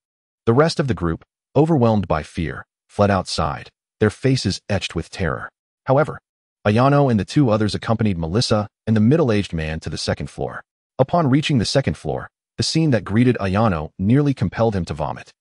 The rest of the group, overwhelmed by fear, fled outside, their faces etched with terror. However, Ayano and the two others accompanied Melissa and the middle-aged man to the second floor. Upon reaching the second floor, the scene that greeted Ayano nearly compelled him to vomit.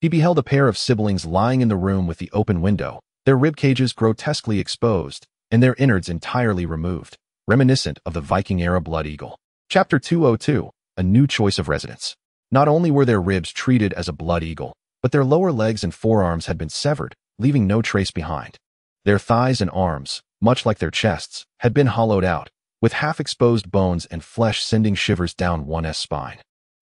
He beheld a pair of siblings lying in the room with the open window, their rib cages grotesquely exposed, and their innards entirely removed, reminiscent of the Viking-era blood eagle. Chapter 202, A New Choice of Residence. Not only were their ribs treated as a blood eagle, but their lower legs and forearms had been severed, leaving no trace behind. Their thighs and arms, much like their chests, had been hollowed out, with half-exposed bones and flesh sending shivers down one's spine.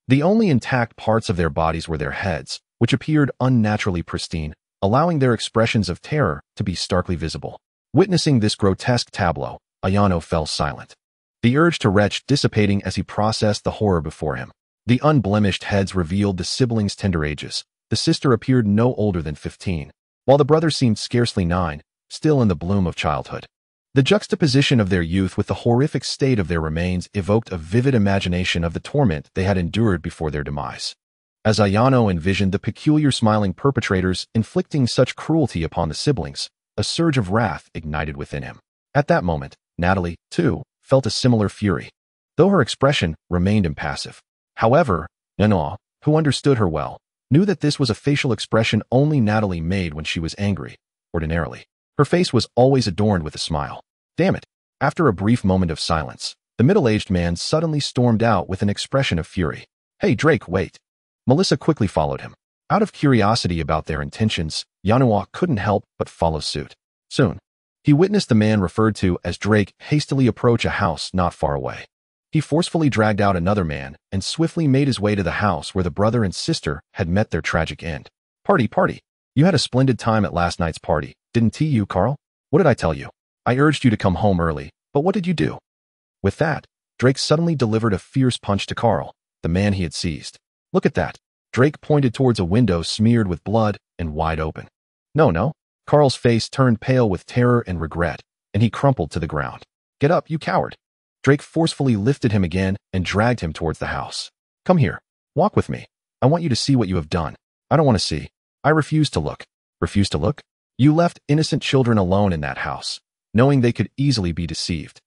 The only intact parts of their bodies were their heads, which appeared unnaturally pristine, allowing their expressions of terror to be starkly visible. Witnessing this grotesque tableau, Ayano fell silent, the urge to retch dissipating as he processed the horror before him. The unblemished heads revealed the siblings' tender ages. The sister appeared no older than 15, while the brother seemed scarcely 9, still in the bloom of childhood. The juxtaposition of their youth with the horrific state of their remains evoked a vivid imagination of the torment they had endured before their demise. As Ayano envisioned the peculiar smiling perpetrators inflicting such cruelty upon the siblings, a surge of wrath ignited within him. At that moment, Natalie, too, felt a similar fury, though her expression remained impassive. However, Yano, who understood her well, knew that this was a facial expression only Natalie made when she was angry, ordinarily. Her face was always adorned with a smile. Damn it! After a brief moment of silence, the middle-aged man suddenly stormed out with an expression of fury. "Hey, Drake, wait!" Melissa quickly followed him. Out of curiosity about their intentions, Yano couldn't help but follow suit. Soon, he witnessed the man referred to as Drake hastily approach a house not far away. He forcefully dragged out another man and swiftly made his way to the house where the brother and sister had met their tragic end. Party. You had a splendid time at last night's party, didn't you, Carl? What did I tell you? I urged you to come home early, but what did you do?" With that, Drake suddenly delivered a fierce punch to Carl, the man he had seized. "Look at that." Drake pointed towards a window smeared with blood and wide open. No. Carl's face turned pale with terror and regret, and he crumpled to the ground. "Get up, you coward." Drake forcefully lifted him again and dragged him towards the house. "Come here. Walk with me. I want you to see what you have done." "I don't want to see. I refuse to look." "Refuse to look? You left innocent children alone in that house, knowing they could easily be deceived.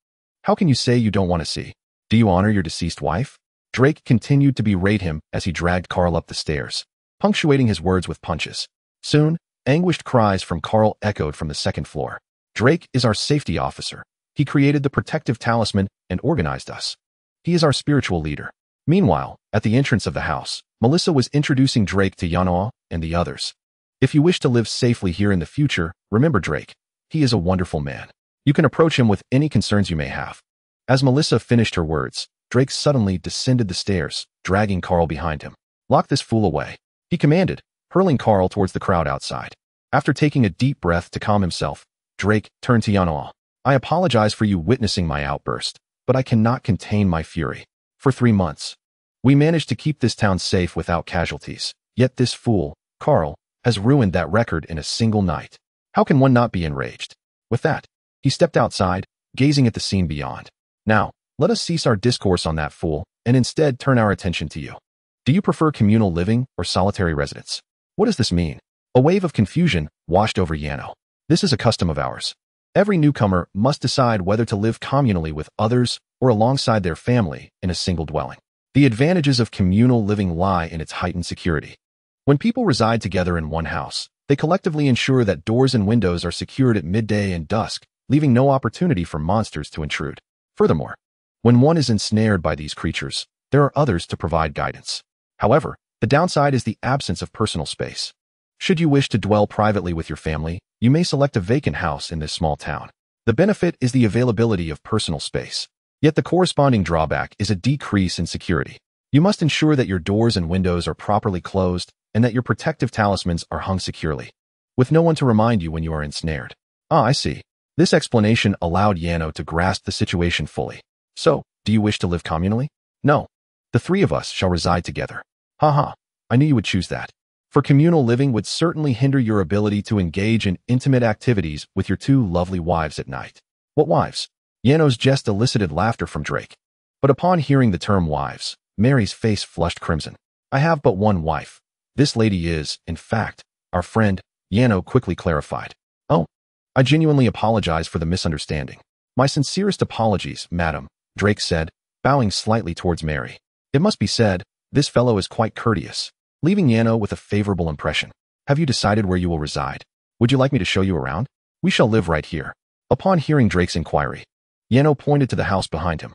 How can you say you don't want to see? Do you honor your deceased wife?" Drake continued to berate him as he dragged Carl up the stairs, punctuating his words with punches. Soon, anguished cries from Carl echoed from the second floor. "Drake is our safety officer. He created the protective talisman and organized us. He is our spiritual leader." Meanwhile, at the entrance of the house, Melissa was introducing Drake to Yano and the others. "If you wish to live safely here in the future, remember Drake. He is a wonderful man. You can approach him with any concerns you may have." As Melissa finished her words, Drake suddenly descended the stairs, dragging Carl behind him. "Lock this fool away," he commanded, hurling Carl towards the crowd outside. After taking a deep breath to calm himself, Drake turned to Yano. I apologize for you witnessing my outburst, but I cannot contain my fury. For 3 months, we managed to keep this town safe without casualties, yet this fool, Carl, has ruined that record in a single night. How can one not be enraged? With that, he stepped outside, gazing at the scene beyond. Now, let us cease our discourse on that fool, and instead turn our attention to you. Do you prefer communal living or solitary residence? What does this mean? A wave of confusion washed over Yano. This is a custom of ours. Every newcomer must decide whether to live communally with others or alongside their family in a single dwelling. The advantages of communal living lie in its heightened security. When people reside together in one house, they collectively ensure that doors and windows are secured at midday and dusk, leaving no opportunity for monsters to intrude. Furthermore, when one is ensnared by these creatures, there are others to provide guidance. However, the downside is the absence of personal space. Should you wish to dwell privately with your family, you may select a vacant house in this small town. The benefit is the availability of personal space. Yet the corresponding drawback is a decrease in security. You must ensure that your doors and windows are properly closed and that your protective talismans are hung securely, with no one to remind you when you are ensnared. Ah, I see. This explanation allowed Yano to grasp the situation fully. So, do you wish to live communally? No. The 3 of us shall reside together. Haha, I knew you would choose that. For communal living would certainly hinder your ability to engage in intimate activities with your 2 lovely wives at night. What wives? Yano's jest elicited laughter from Drake. But upon hearing the term wives, Mary's face flushed crimson. I have but one wife. This lady is, in fact, our friend, Yano quickly clarified. Oh, I genuinely apologize for the misunderstanding. My sincerest apologies, madam, Drake said, bowing slightly towards Mary. It must be said, this fellow is quite courteous, leaving Yano with a favorable impression. Have you decided where you will reside? Would you like me to show you around? We shall live right here. Upon hearing Drake's inquiry, Yano pointed to the house behind him.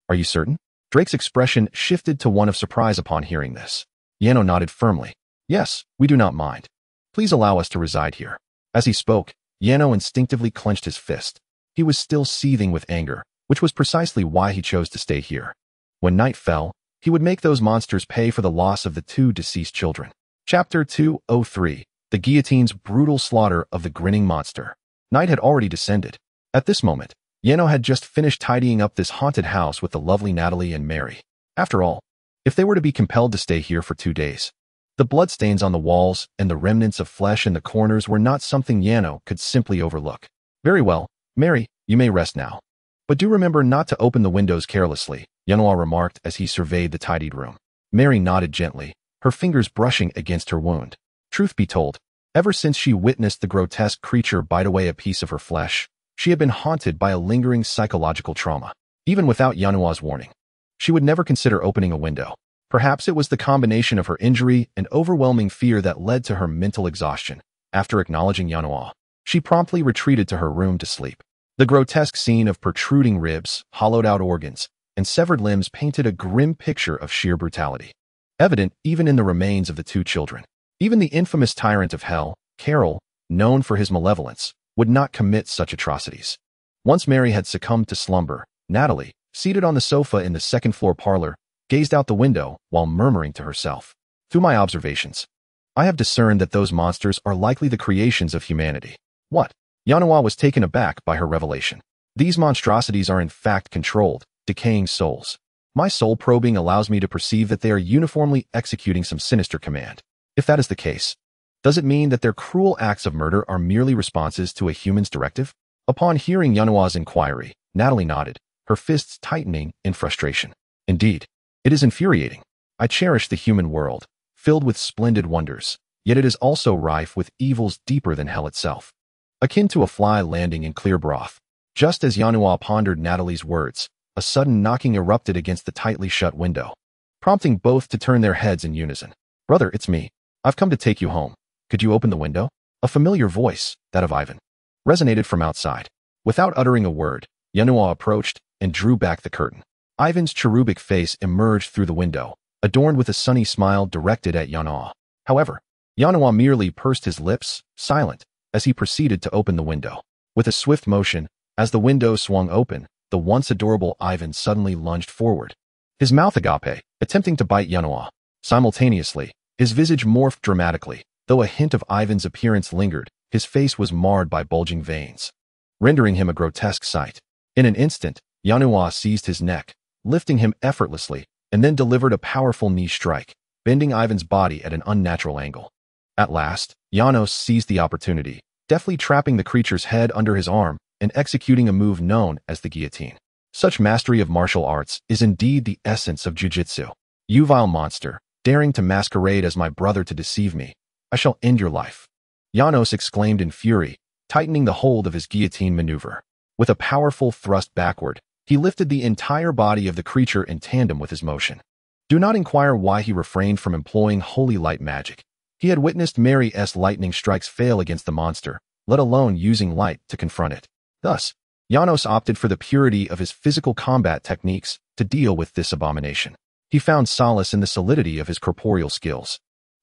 Are you certain? Drake's expression shifted to one of surprise upon hearing this. Yano nodded firmly. Yes, we do not mind. Please allow us to reside here. As he spoke, Yano instinctively clenched his fist. He was still seething with anger, which was precisely why he chose to stay here. When night fell, he would make those monsters pay for the loss of the 2 deceased children. Chapter 203. The Guillotine's Brutal Slaughter of the Grinning Monster. Night had already descended. At this moment, Yano had just finished tidying up this haunted house with the lovely Natalia and Mary. After all, if they were to be compelled to stay here for 2 days, the bloodstains on the walls and the remnants of flesh in the corners were not something Yano could simply overlook. Very well, Mary, you may rest now. But do remember not to open the windows carelessly, Yano remarked as he surveyed the tidied room. Mary nodded gently, her fingers brushing against her wound. Truth be told, ever since she witnessed the grotesque creature bite away a piece of her flesh, she had been haunted by a lingering psychological trauma. Even without Yanua's warning, she would never consider opening a window. Perhaps it was the combination of her injury and overwhelming fear that led to her mental exhaustion. After acknowledging Yanua, she promptly retreated to her room to sleep. The grotesque scene of protruding ribs, hollowed-out organs, and severed limbs painted a grim picture of sheer brutality, evident even in the remains of the 2 children. Even the infamous tyrant of hell, Carol, known for his malevolence, would not commit such atrocities. Once Mary had succumbed to slumber, Natalie, seated on the sofa in the second-floor parlor, gazed out the window while murmuring to herself. Through my observations, I have discerned that those monsters are likely the creations of humanity. What? Yanua was taken aback by her revelation. These monstrosities are in fact controlled, decaying souls. My soul probing allows me to perceive that they are uniformly executing some sinister command. If that is the case, does it mean that their cruel acts of murder are merely responses to a human's directive? Upon hearing Yanua's inquiry, Natalie nodded, her fists tightening in frustration. Indeed, it is infuriating. I cherish the human world, filled with splendid wonders, yet it is also rife with evils deeper than hell itself. Akin to a fly landing in clear broth. Just as Yanua pondered Natalie's words, a sudden knocking erupted against the tightly shut window, prompting both to turn their heads in unison. Brother, it's me. I've come to take you home. Could you open the window? A familiar voice, that of Ivan, resonated from outside. Without uttering a word, Yanua approached and drew back the curtain. Ivan's cherubic face emerged through the window, adorned with a sunny smile directed at Yanua. However, Yanua merely pursed his lips, silent, as he proceeded to open the window. With a swift motion, as the window swung open, the once adorable Ivan suddenly lunged forward, his mouth agape, attempting to bite Yanua. Simultaneously, his visage morphed dramatically. Though a hint of Ivan's appearance lingered, his face was marred by bulging veins. rendering him a grotesque sight. In an instant, Yanua seized his neck, lifting him effortlessly, and then delivered a powerful knee strike, bending Ivan's body at an unnatural angle. At last, Janos seized the opportunity, deftly trapping the creature's head under his arm and executing a move known as the guillotine. Such mastery of martial arts is indeed the essence of jujitsu. You vile monster, daring to masquerade as my brother to deceive me, I shall end your life. Janos exclaimed in fury, tightening the hold of his guillotine maneuver. With a powerful thrust backward, he lifted the entire body of the creature in tandem with his motion. Do not inquire why he refrained from employing holy light magic. He had witnessed Mary's lightning strikes fail against the monster, let alone using light to confront it. Thus, Janos opted for the purity of his physical combat techniques to deal with this abomination. He found solace in the solidity of his corporeal skills,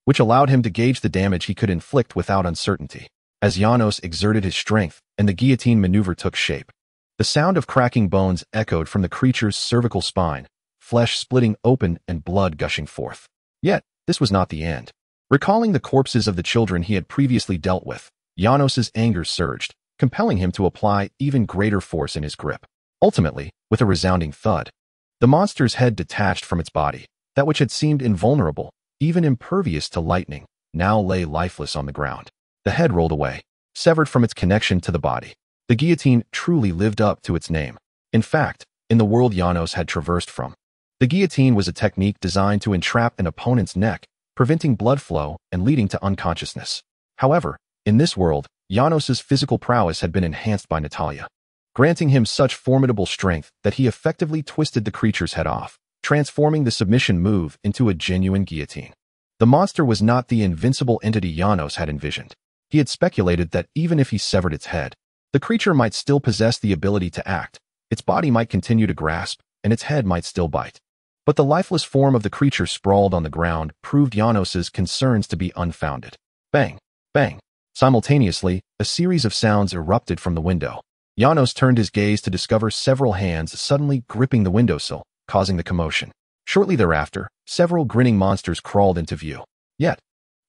which allowed him to gauge the damage he could inflict without uncertainty. As Janos exerted his strength and the guillotine maneuver took shape, the sound of cracking bones echoed from the creature's cervical spine, flesh splitting open and blood gushing forth. Yet, this was not the end. Recalling the corpses of the children he had previously dealt with, Janos's anger surged, compelling him to apply even greater force in his grip. Ultimately, with a resounding thud, the monster's head detached from its body. That which had seemed invulnerable, even impervious to lightning, now lay lifeless on the ground. The head rolled away, severed from its connection to the body. The guillotine truly lived up to its name. In fact, in the world Janos had traversed from, the guillotine was a technique designed to entrap an opponent's neck, preventing blood flow and leading to unconsciousness. However, in this world, Janos's physical prowess had been enhanced by Natalia, granting him such formidable strength that he effectively twisted the creature's head off, transforming the submission move into a genuine guillotine. The monster was not the invincible entity Janos had envisioned. He had speculated that even if he severed its head, the creature might still possess the ability to act, its body might continue to grasp, and its head might still bite. But the lifeless form of the creature sprawled on the ground proved Janos's concerns to be unfounded. Bang! Bang! Simultaneously, a series of sounds erupted from the window. Janos turned his gaze to discover several hands suddenly gripping the windowsill, causing the commotion. Shortly thereafter, several grinning monsters crawled into view. Yet,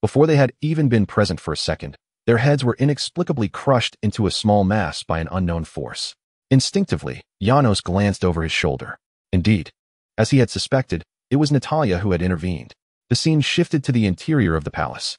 before they had even been present for a second, their heads were inexplicably crushed into a small mass by an unknown force. Instinctively, Janos glanced over his shoulder. Indeed, as he had suspected, it was Natalia who had intervened. The scene shifted to the interior of the palace.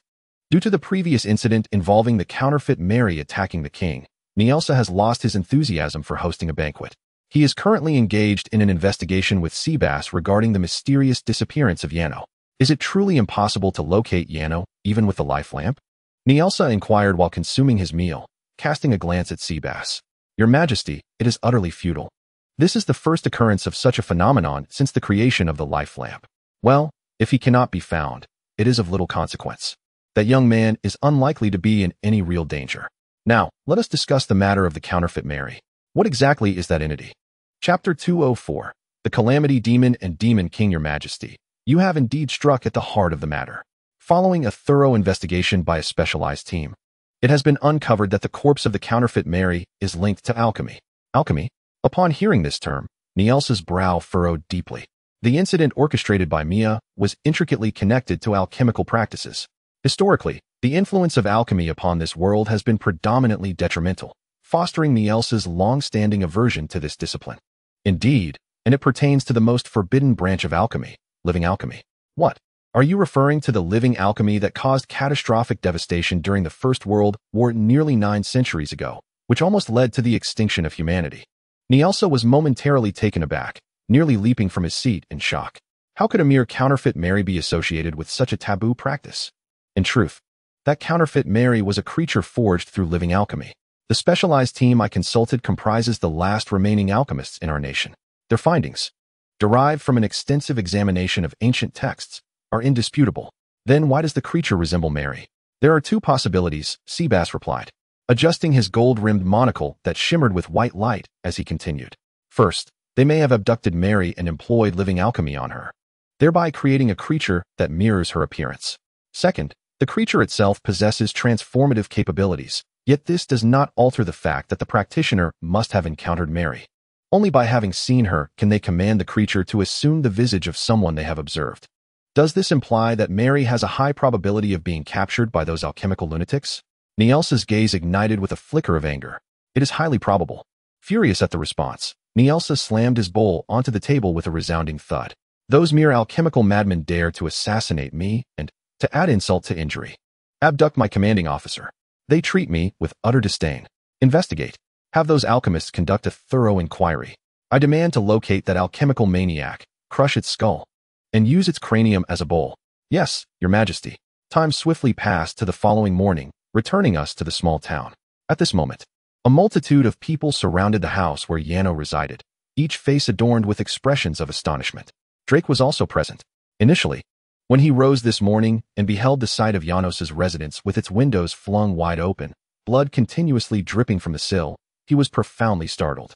Due to the previous incident involving the counterfeit Mary attacking the king, Nielsa has lost his enthusiasm for hosting a banquet. He is currently engaged in an investigation with Succubus regarding the mysterious disappearance of Yano. Is it truly impossible to locate Yano, even with the life lamp? Nielsa inquired while consuming his meal, casting a glance at Succubus. Your Majesty, it is utterly futile. This is the first occurrence of such a phenomenon since the creation of the life lamp. Well, if he cannot be found, it is of little consequence. That young man is unlikely to be in any real danger. Now, let us discuss the matter of the counterfeit Mary. What exactly is that entity? Chapter 204. The Calamity Demon and Demon King. Your Majesty, you have indeed struck at the heart of the matter. Following a thorough investigation by a specialized team, it has been uncovered that the corpse of the counterfeit Mary is linked to alchemy. Alchemy? Upon hearing this term, Nielsa's brow furrowed deeply. The incident orchestrated by Mia was intricately connected to alchemical practices. Historically, the influence of alchemy upon this world has been predominantly detrimental, fostering Nielsa's long-standing aversion to this discipline. Indeed, and it pertains to the most forbidden branch of alchemy, living alchemy. What? Are you referring to the living alchemy that caused catastrophic devastation during the First World War nearly 9 centuries ago, which almost led to the extinction of humanity? Nielsa was momentarily taken aback, nearly leaping from his seat in shock. How could a mere counterfeit Mary be associated with such a taboo practice? In truth, that counterfeit Mary was a creature forged through living alchemy. The specialized team I consulted comprises the last remaining alchemists in our nation. Their findings, derived from an extensive examination of ancient texts, are indisputable. Then why does the creature resemble Mary? There are 2 possibilities, Succubus replied, adjusting his gold-rimmed monocle that shimmered with white light as he continued. First, they may have abducted Mary and employed living alchemy on her, thereby creating a creature that mirrors her appearance. Second, the creature itself possesses transformative capabilities, yet this does not alter the fact that the practitioner must have encountered Mary. Only by having seen her can they command the creature to assume the visage of someone they have observed. Does this imply that Mary has a high probability of being captured by those alchemical lunatics? Nielsa's gaze ignited with a flicker of anger. It is highly probable. Furious at the response, Nielsa slammed his bowl onto the table with a resounding thud. Those mere alchemical madmen dare to assassinate me and, to add insult to injury, abduct my commanding officer. They treat me with utter disdain. Investigate. Have those alchemists conduct a thorough inquiry. I demand to locate that alchemical maniac, crush its skull, and use its cranium as a bowl. Yes, Your Majesty. Time swiftly passed to the following morning, returning us to the small town. At this moment, a multitude of people surrounded the house where Yano resided, each face adorned with expressions of astonishment. Drake was also present. Initially, when he rose this morning and beheld the sight of Janos's residence with its windows flung wide open, blood continuously dripping from the sill, he was profoundly startled.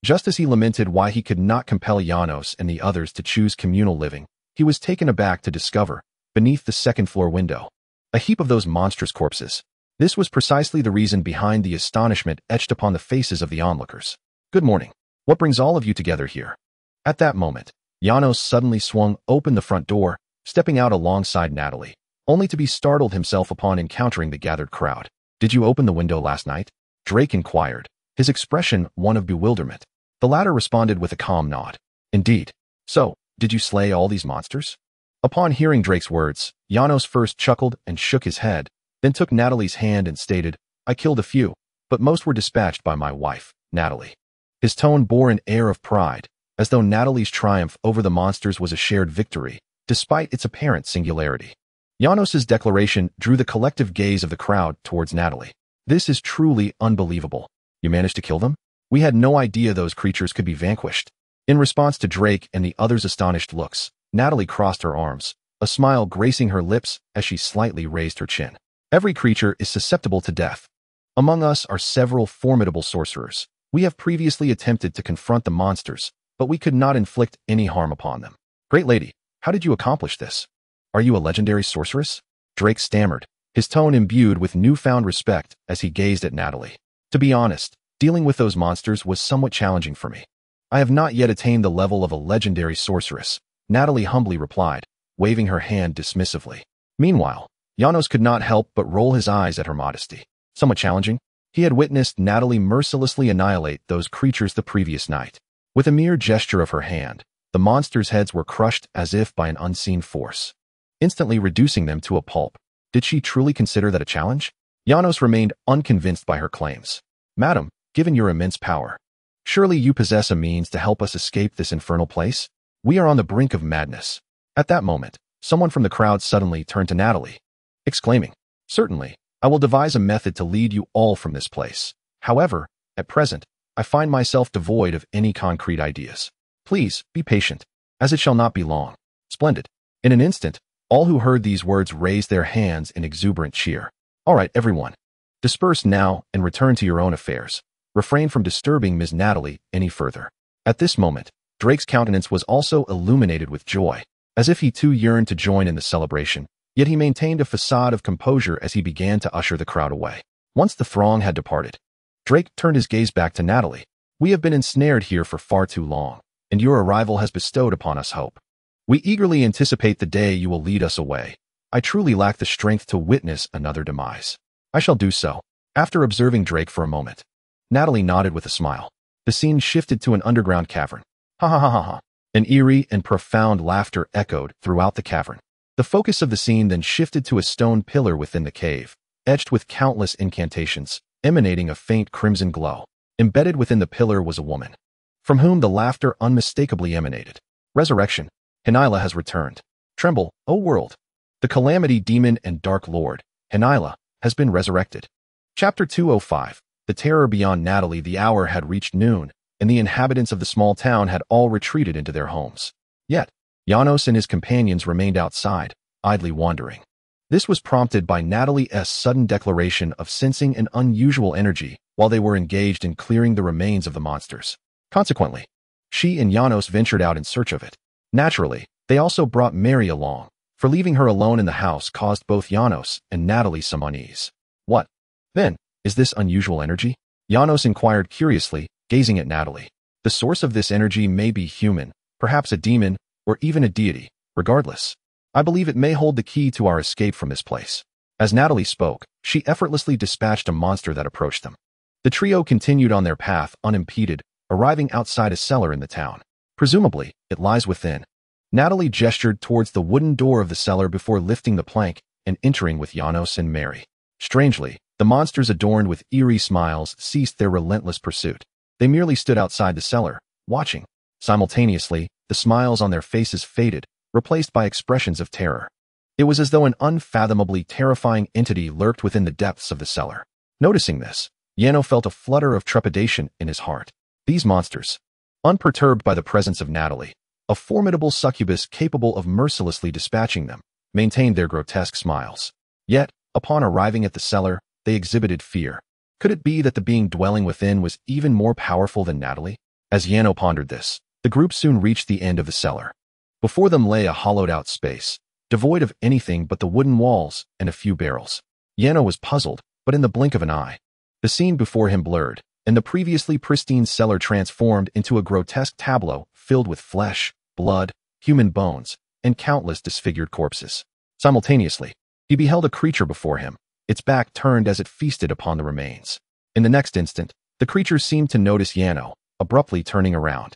Just as he lamented why he could not compel Janos and the others to choose communal living, he was taken aback to discover, beneath the second-floor window, a heap of those monstrous corpses. This was precisely the reason behind the astonishment etched upon the faces of the onlookers. Good morning. What brings all of you together here? At that moment, Janos suddenly swung open the front door, stepping out alongside Natalie, only to be startled himself upon encountering the gathered crowd. Did you open the window last night? Drake inquired, his expression one of bewilderment. The latter responded with a calm nod. Indeed. So, did you slay all these monsters? Upon hearing Drake's words, Janos first chuckled and shook his head, then took Natalie's hand and stated, I killed a few, but most were dispatched by my wife, Natalie. His tone bore an air of pride, as though Natalie's triumph over the monsters was a shared victory, despite its apparent singularity. Janos's declaration drew the collective gaze of the crowd towards Natalie. This is truly unbelievable. You managed to kill them? We had no idea those creatures could be vanquished. In response to Drake and the others' astonished looks, Natalie crossed her arms, a smile gracing her lips as she slightly raised her chin. Every creature is susceptible to death. Among us are several formidable sorcerers. We have previously attempted to confront the monsters, but we could not inflict any harm upon them. Great lady, how did you accomplish this? Are you a legendary sorceress? Drake stammered, his tone imbued with newfound respect as he gazed at Natalie. To be honest, dealing with those monsters was somewhat challenging for me. I have not yet attained the level of a legendary sorceress, Natalie humbly replied, waving her hand dismissively. Meanwhile, Janos could not help but roll his eyes at her modesty. Somewhat challenging? He had witnessed Natalie mercilessly annihilate those creatures the previous night. With a mere gesture of her hand, the monsters' heads were crushed as if by an unseen force, instantly reducing them to a pulp. Did she truly consider that a challenge? Janos remained unconvinced by her claims. Madam, given your immense power, surely you possess a means to help us escape this infernal place? We are on the brink of madness. At that moment, someone from the crowd suddenly turned to Natalie, exclaiming, Certainly, I will devise a method to lead you all from this place. However, at present, I find myself devoid of any concrete ideas. Please, be patient, as it shall not be long. Splendid. In an instant, all who heard these words raised their hands in exuberant cheer. All right, everyone. Disperse now and return to your own affairs. Refrain from disturbing Ms. Natalie any further. At this moment, Drake's countenance was also illuminated with joy, as if he too yearned to join in the celebration. Yet he maintained a facade of composure as he began to usher the crowd away. Once the throng had departed, Drake turned his gaze back to Natalie. We have been ensnared here for far too long, and your arrival has bestowed upon us hope. We eagerly anticipate the day you will lead us away. I truly lack the strength to witness another demise. I shall do so. After observing Drake for a moment, Natalie nodded with a smile. The scene shifted to an underground cavern. Ha ha ha ha ha. An eerie and profound laughter echoed throughout the cavern. The focus of the scene then shifted to a stone pillar within the cave, etched with countless incantations, emanating a faint crimson glow. Embedded within the pillar was a woman, from whom the laughter unmistakably emanated. Resurrection. Henila has returned. Tremble, O world. The calamity demon and dark lord, Henila, has been resurrected. Chapter 205. The terror beyond Natalie. The hour had reached noon, and the inhabitants of the small town had all retreated into their homes. Yet, Janos and his companions remained outside, idly wandering. This was prompted by Natalie's sudden declaration of sensing an unusual energy while they were engaged in clearing the remains of the monsters. Consequently, she and Janos ventured out in search of it. Naturally, they also brought Mary along, for leaving her alone in the house caused both Janos and Natalie some unease. What, then, is this unusual energy? Janos inquired curiously, gazing at Natalie. The source of this energy may be human, perhaps a demon, or even a deity. Regardless, I believe it may hold the key to our escape from this place. As Natalie spoke, she effortlessly dispatched a monster that approached them. The trio continued on their path unimpeded, arriving outside a cellar in the town. Presumably, it lies within. Natalie gestured towards the wooden door of the cellar before lifting the plank and entering with Janos and Mary. Strangely, the monsters adorned with eerie smiles ceased their relentless pursuit. They merely stood outside the cellar, watching. Simultaneously, the smiles on their faces faded, replaced by expressions of terror. It was as though an unfathomably terrifying entity lurked within the depths of the cellar. Noticing this, Yano felt a flutter of trepidation in his heart. These monsters, unperturbed by the presence of Natalie, a formidable succubus capable of mercilessly dispatching them, maintained their grotesque smiles. Yet, upon arriving at the cellar, they exhibited fear. Could it be that the being dwelling within was even more powerful than Natalie? As Yano pondered this, the group soon reached the end of the cellar. Before them lay a hollowed-out space, devoid of anything but the wooden walls and a few barrels. Yano was puzzled, but in the blink of an eye, the scene before him blurred, and the previously pristine cellar transformed into a grotesque tableau filled with flesh, blood, human bones, and countless disfigured corpses. Simultaneously, he beheld a creature before him, its back turned as it feasted upon the remains. In the next instant, the creature seemed to notice Yano, abruptly turning around.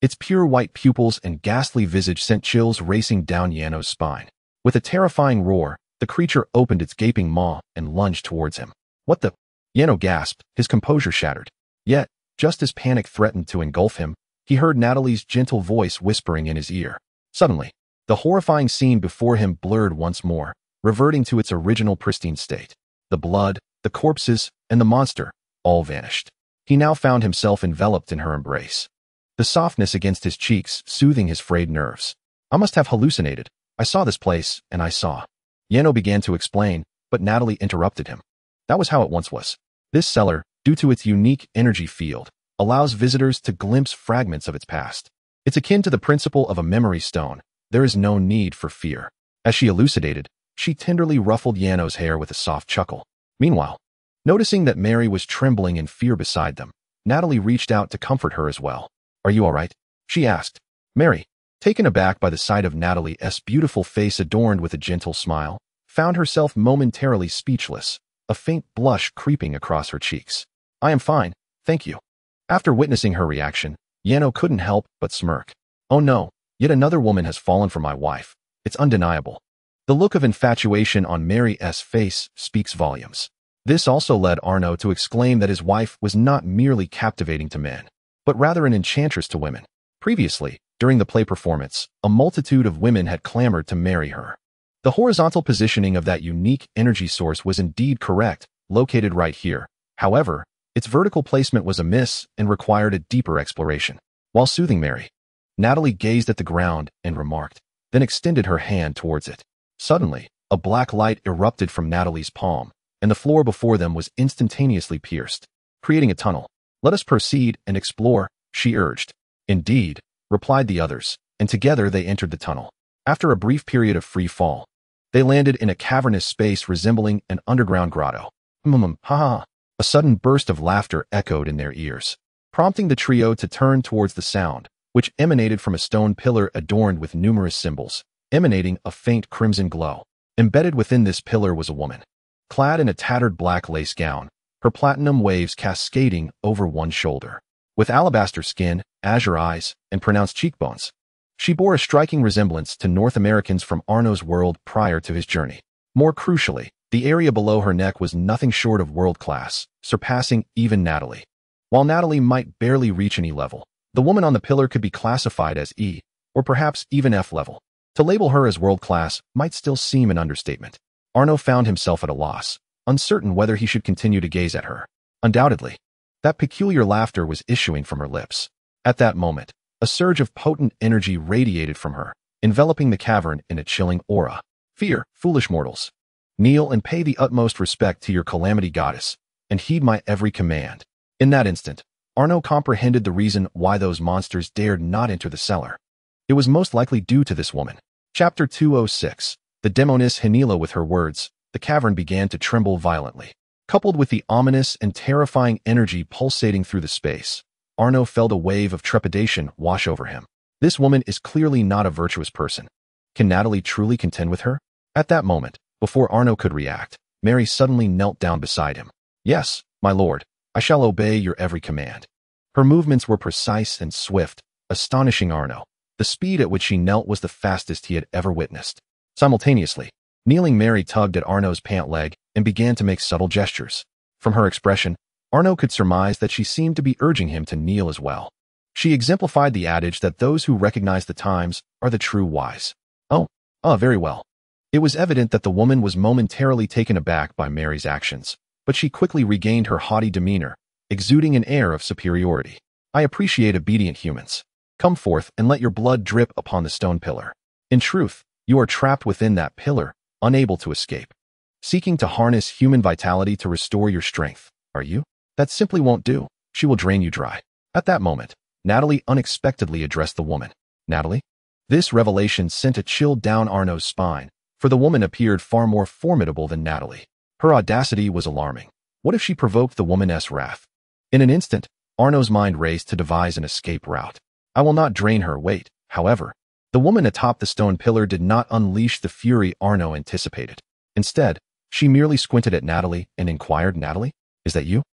Its pure white pupils and ghastly visage sent chills racing down Yano's spine. With a terrifying roar, the creature opened its gaping maw and lunged towards him. What the? Yano gasped, his composure shattered. Yet, just as panic threatened to engulf him, he heard Natalie's gentle voice whispering in his ear. Suddenly, the horrifying scene before him blurred once more, reverting to its original pristine state. The blood, the corpses, and the monster, all vanished. He now found himself enveloped in her embrace. The softness against his cheeks soothing his frayed nerves. I must have hallucinated. I saw this place, and I saw. Yano began to explain, but Natalie interrupted him. That was how it once was. This cellar, due to its unique energy field, allows visitors to glimpse fragments of its past. It's akin to the principle of a memory stone. There is no need for fear. As she elucidated, she tenderly ruffled Yano's hair with a soft chuckle. Meanwhile, noticing that Mary was trembling in fear beside them, Natalie reached out to comfort her as well. Are you all right? She asked. Mary, taken aback by the sight of Natalie's beautiful face adorned with a gentle smile, found herself momentarily speechless, a faint blush creeping across her cheeks. I am fine, thank you. After witnessing her reaction, Yano couldn't help but smirk. Oh no, yet another woman has fallen for my wife. It's undeniable. The look of infatuation on Mary's face speaks volumes. This also led Arno to exclaim that his wife was not merely captivating to men, but rather an enchantress to women. Previously, during the play performance, a multitude of women had clamored to marry her. The horizontal positioning of that unique energy source was indeed correct, located right here. However, its vertical placement was amiss and required a deeper exploration. While soothing Mary, Natalie gazed at the ground and remarked, then extended her hand towards it. Suddenly, a black light erupted from Natalie's palm, and the floor before them was instantaneously pierced, creating a tunnel. Let us proceed and explore, she urged. Indeed, replied the others, and together they entered the tunnel. After a brief period of free fall, they landed in a cavernous space resembling an underground grotto. Ha ha. A sudden burst of laughter echoed in their ears, prompting the trio to turn towards the sound, which emanated from a stone pillar adorned with numerous symbols, emanating a faint crimson glow. Embedded within this pillar was a woman, clad in a tattered black lace gown, her platinum waves cascading over one shoulder. With alabaster skin, azure eyes, and pronounced cheekbones, she bore a striking resemblance to North Americans from Arno's world prior to his journey. More crucially, the area below her neck was nothing short of world-class, surpassing even Natalie. While Natalie might barely reach any level, the woman on the pillar could be classified as E, or perhaps even F level. To label her as world-class might still seem an understatement. Arno found himself at a loss, uncertain whether he should continue to gaze at her. Undoubtedly, that peculiar laughter was issuing from her lips. At that moment, a surge of potent energy radiated from her, enveloping the cavern in a chilling aura. Fear, foolish mortals. Kneel and pay the utmost respect to your calamity goddess, and heed my every command. In that instant, Arno comprehended the reason why those monsters dared not enter the cellar. It was most likely due to this woman. Chapter 206. The demoness Hanila. With her words, the cavern began to tremble violently. Coupled with the ominous and terrifying energy pulsating through the space, Arno felt a wave of trepidation wash over him. This woman is clearly not a virtuous person. Can Natalie truly contend with her? At that moment, before Arno could react, Mary suddenly knelt down beside him. Yes, my lord, I shall obey your every command. Her movements were precise and swift, astonishing Arno. The speed at which she knelt was the fastest he had ever witnessed. Simultaneously, kneeling Mary tugged at Arno's pant leg and began to make subtle gestures. From her expression, Arno could surmise that she seemed to be urging him to kneel as well. She exemplified the adage that those who recognize the times are the true wise. Very well. It was evident that the woman was momentarily taken aback by Mary's actions, but she quickly regained her haughty demeanor, exuding an air of superiority. I appreciate obedient humans. Come forth and let your blood drip upon the stone pillar. In truth, you are trapped within that pillar, unable to escape. Seeking to harness human vitality to restore your strength, are you? That simply won't do. She will drain you dry. At that moment, Natalie unexpectedly addressed the woman. Natalie? This revelation sent a chill down Arno's spine, for the woman appeared far more formidable than Natalie. Her audacity was alarming. What if she provoked the woman's wrath? In an instant, Arno's mind raced to devise an escape route. I will not drain her weight, however. The woman atop the stone pillar did not unleash the fury Arno anticipated. Instead, she merely squinted at Natalie and inquired, Natalie, is that you?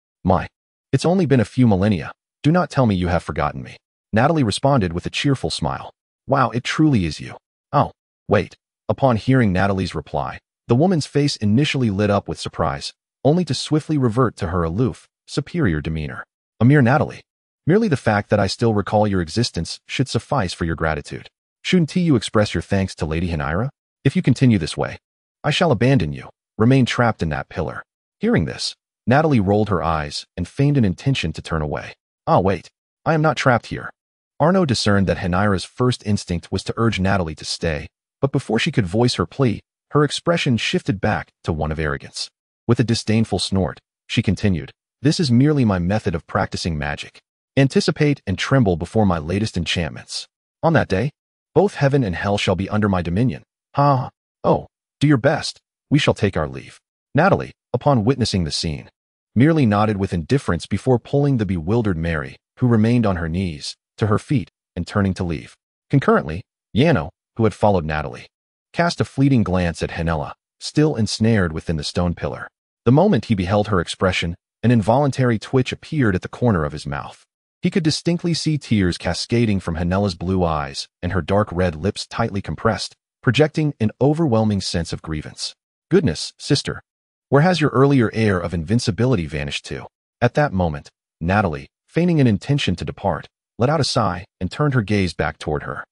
It's only been a few millennia. Do not tell me you have forgotten me. Natalie responded with a cheerful smile. Wow, it truly is you. Oh, wait. Upon hearing Natalie's reply, the woman's face initially lit up with surprise, only to swiftly revert to her aloof, superior demeanor. A mere Natalie. Merely the fact that I still recall your existence should suffice for your gratitude. Shouldn't you express your thanks to Lady Hinaira? If you continue this way, I shall abandon you, remain trapped in that pillar. Hearing this, Natalie rolled her eyes and feigned an intention to turn away. Wait. I am not trapped here. Arno discerned that Hinaira's first instinct was to urge Natalie to stay, but before she could voice her plea, her expression shifted back to one of arrogance. With a disdainful snort, she continued, This is merely my method of practicing magic. Anticipate and tremble before my latest enchantments. On that day, both heaven and hell shall be under my dominion. Do your best. We shall take our leave. Natalie, upon witnessing the scene, merely nodded with indifference before pulling the bewildered Mary, who remained on her knees, to her feet and turning to leave. Concurrently, Yano, who had followed Natalie, cast a fleeting glance at Henella, still ensnared within the stone pillar. The moment he beheld her expression, an involuntary twitch appeared at the corner of his mouth. He could distinctly see tears cascading from Henella's blue eyes and her dark red lips tightly compressed, projecting an overwhelming sense of grievance. Goodness, sister, where has your earlier air of invincibility vanished to? At that moment, Natalie, feigning an intention to depart, let out a sigh and turned her gaze back toward her.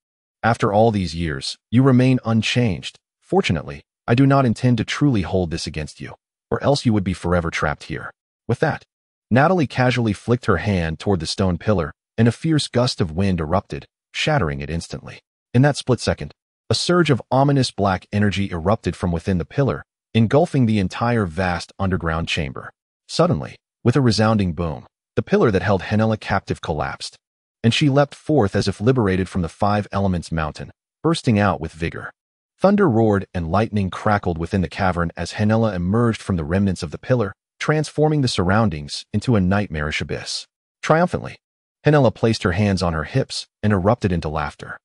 After all these years, you remain unchanged. Fortunately, I do not intend to truly hold this against you, or else you would be forever trapped here. With that, Natalie casually flicked her hand toward the stone pillar, and a fierce gust of wind erupted, shattering it instantly. In that split second, a surge of ominous black energy erupted from within the pillar, engulfing the entire vast underground chamber. Suddenly, with a resounding boom, the pillar that held Henella captive collapsed, and she leapt forth as if liberated from the five elements mountain, bursting out with vigor. Thunder roared and lightning crackled within the cavern as Henella emerged from the remnants of the pillar, transforming the surroundings into a nightmarish abyss. Triumphantly, Henella placed her hands on her hips and erupted into laughter.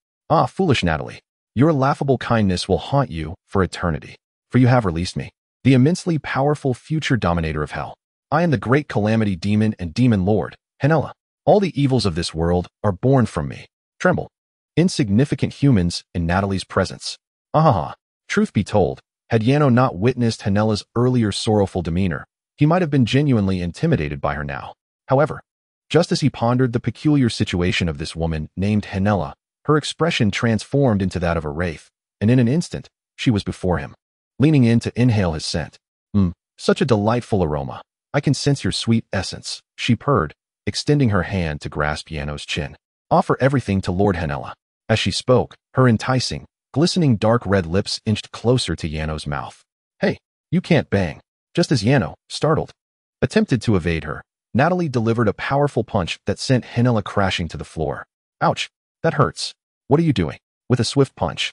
Foolish Natalie, your laughable kindness will haunt you for eternity, for you have released me, the immensely powerful future dominator of hell. I am the great calamity demon and demon lord, Henella. All the evils of this world are born from me. Tremble. Insignificant humans in Natalie's presence. Truth be told, had Yano not witnessed Henella's earlier sorrowful demeanor, he might have been genuinely intimidated by her now. However, just as he pondered the peculiar situation of this woman named Henella, her expression transformed into that of a wraith, and in an instant, she was before him. Leaning in to inhale his scent. Such a delightful aroma. I can sense your sweet essence, she purred, extending her hand to grasp Yano's chin. Offer everything to Lord Henella. As she spoke, her enticing, glistening dark red lips inched closer to Yano's mouth. Hey, you can't bang. Just as Yano, startled, attempted to evade her, Natalie delivered a powerful punch that sent Henella crashing to the floor. Ouch, that hurts. What are you doing? With a swift punch,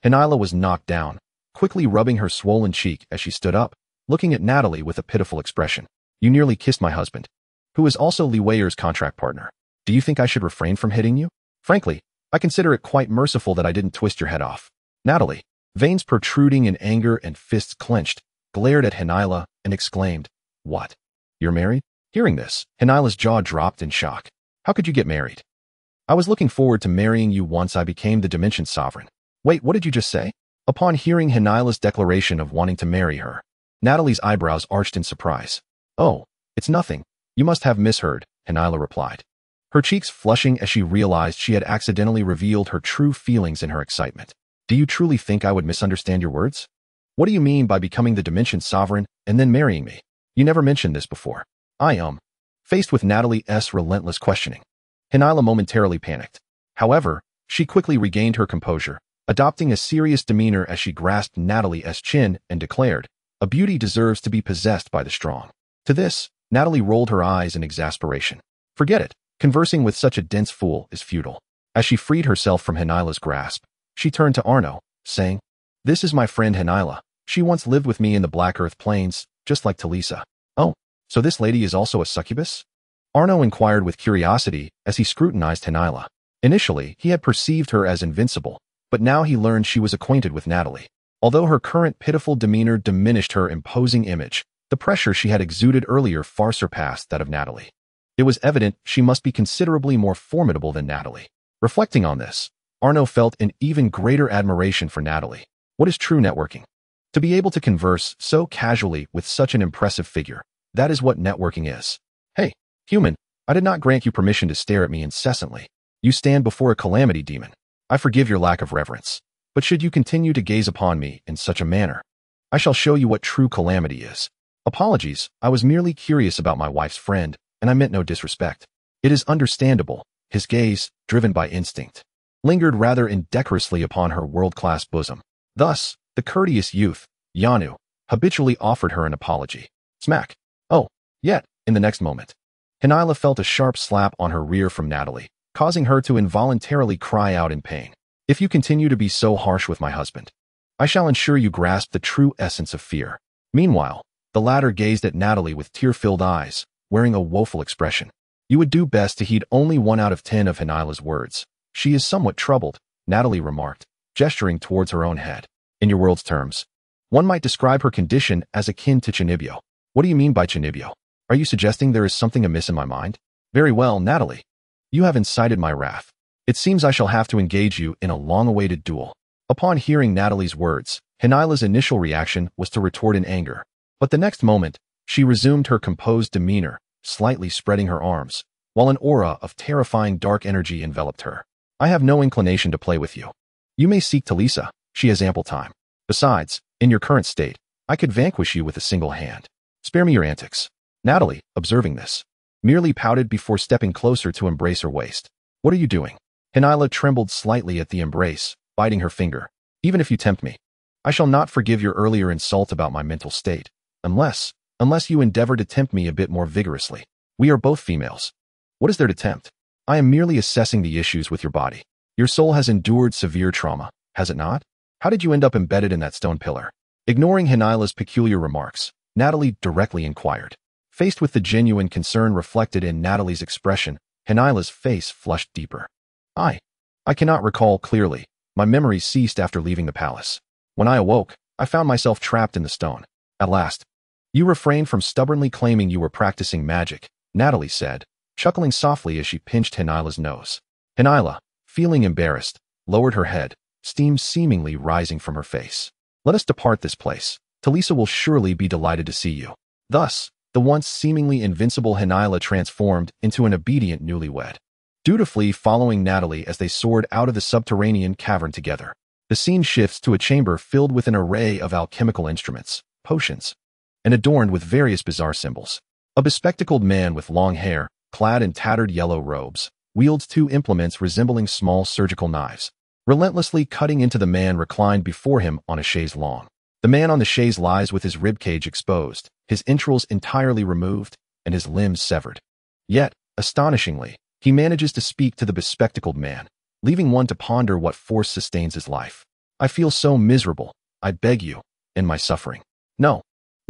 Henella was knocked down, quickly rubbing her swollen cheek as she stood up, looking at Natalie with a pitiful expression. You nearly kissed my husband, who is also Li Weier's contract partner. Do you think I should refrain from hitting you? Frankly, I consider it quite merciful that I didn't twist your head off. Natalie, veins protruding in anger and fists clenched, glared at Henilla and exclaimed, What? You're married? Hearing this, Henila's jaw dropped in shock. How could you get married? I was looking forward to marrying you once I became the Dimension Sovereign. Wait, what did you just say? Upon hearing Henila's declaration of wanting to marry her, Natalie's eyebrows arched in surprise. Oh, it's nothing. You must have misheard, Henila replied, her cheeks flushing as she realized she had accidentally revealed her true feelings in her excitement. Do you truly think I would misunderstand your words? What do you mean by becoming the Dimension Sovereign and then marrying me? You never mentioned this before. Faced with Natalie's relentless questioning, Henila momentarily panicked. However, she quickly regained her composure, adopting a serious demeanor as she grasped Natalie's chin and declared, "A beauty deserves to be possessed by the strong." To this, Natalie rolled her eyes in exasperation. Forget it. Conversing with such a dense fool is futile. As she freed herself from Henila's grasp, she turned to Arno, saying, "This is my friend Henila. She once lived with me in the Black Earth Plains, just like Talisa." "Oh, so this lady is also a succubus?" Arno inquired with curiosity as he scrutinized Henila. Initially, he had perceived her as invincible, but now he learned she was acquainted with Natalie. Although her current pitiful demeanor diminished her imposing image, the pressure she had exuded earlier far surpassed that of Natalie. It was evident she must be considerably more formidable than Natalie. Reflecting on this, Arno felt an even greater admiration for Natalie. What is true networking? To be able to converse so casually with such an impressive figure, that is what networking is. Hey, human, I did not grant you permission to stare at me incessantly. You stand before a calamity demon. I forgive your lack of reverence. But should you continue to gaze upon me in such a manner, I shall show you what true calamity is. Apologies, I was merely curious about my wife's friend, and I meant no disrespect. It is understandable. His gaze, driven by instinct, lingered rather indecorously upon her world-class bosom. Thus, the courteous youth, Yanu, habitually offered her an apology. Smack. Oh, yet, in the next moment, Henila felt a sharp slap on her rear from Natalie, causing her to involuntarily cry out in pain. If you continue to be so harsh with my husband, I shall ensure you grasp the true essence of fear. Meanwhile, the latter gazed at Natalie with tear-filled eyes, wearing a woeful expression. You would do best to heed only 1 out of 10 of Henila's words. She is somewhat troubled, Natalie remarked, gesturing towards her own head. In your world's terms, one might describe her condition as akin to Chinibyo. What do you mean by Chinibyo? Are you suggesting there is something amiss in my mind? Very well, Natalie. You have incited my wrath. It seems I shall have to engage you in a long-awaited duel. Upon hearing Natalie's words, Henila's initial reaction was to retort in anger. But the next moment, she resumed her composed demeanor, slightly spreading her arms, while an aura of terrifying dark energy enveloped her. I have no inclination to play with you. You may seek Talisa. She has ample time. Besides, in your current state, I could vanquish you with a single hand. Spare me your antics. Natalie, observing this, merely pouted before stepping closer to embrace her waist. What are you doing? Henila trembled slightly at the embrace, biting her finger. Even if you tempt me, I shall not forgive your earlier insult about my mental state, unless you endeavor to tempt me a bit more vigorously. We are both females. What is there to tempt? I am merely assessing the issues with your body. Your soul has endured severe trauma, has it not? How did you end up embedded in that stone pillar? Ignoring Henila's peculiar remarks, Natalie directly inquired. Faced with the genuine concern reflected in Natalie's expression, Henila's face flushed deeper. I cannot recall clearly. My memory ceased after leaving the palace. When I awoke, I found myself trapped in the stone. At last, you refrained from stubbornly claiming you were practicing magic, Natalie said, chuckling softly as she pinched Henila's nose. Henila, feeling embarrassed, lowered her head, steam seemingly rising from her face. Let us depart this place. Talisa will surely be delighted to see you. Thus, the once seemingly invincible Henila transformed into an obedient newlywed, dutifully following Natalie as they soared out of the subterranean cavern together. The scene shifts to a chamber filled with an array of alchemical instruments, potions, and adorned with various bizarre symbols. A bespectacled man with long hair, clad in tattered yellow robes, wields 2 implements resembling small surgical knives, relentlessly cutting into the man reclined before him on a chaise longue. The man on the chaise lies with his ribcage exposed, his entrails entirely removed, and his limbs severed. Yet, astonishingly, he manages to speak to the bespectacled man, leaving one to ponder what force sustains his life. I feel so miserable, I beg you, in my suffering. No,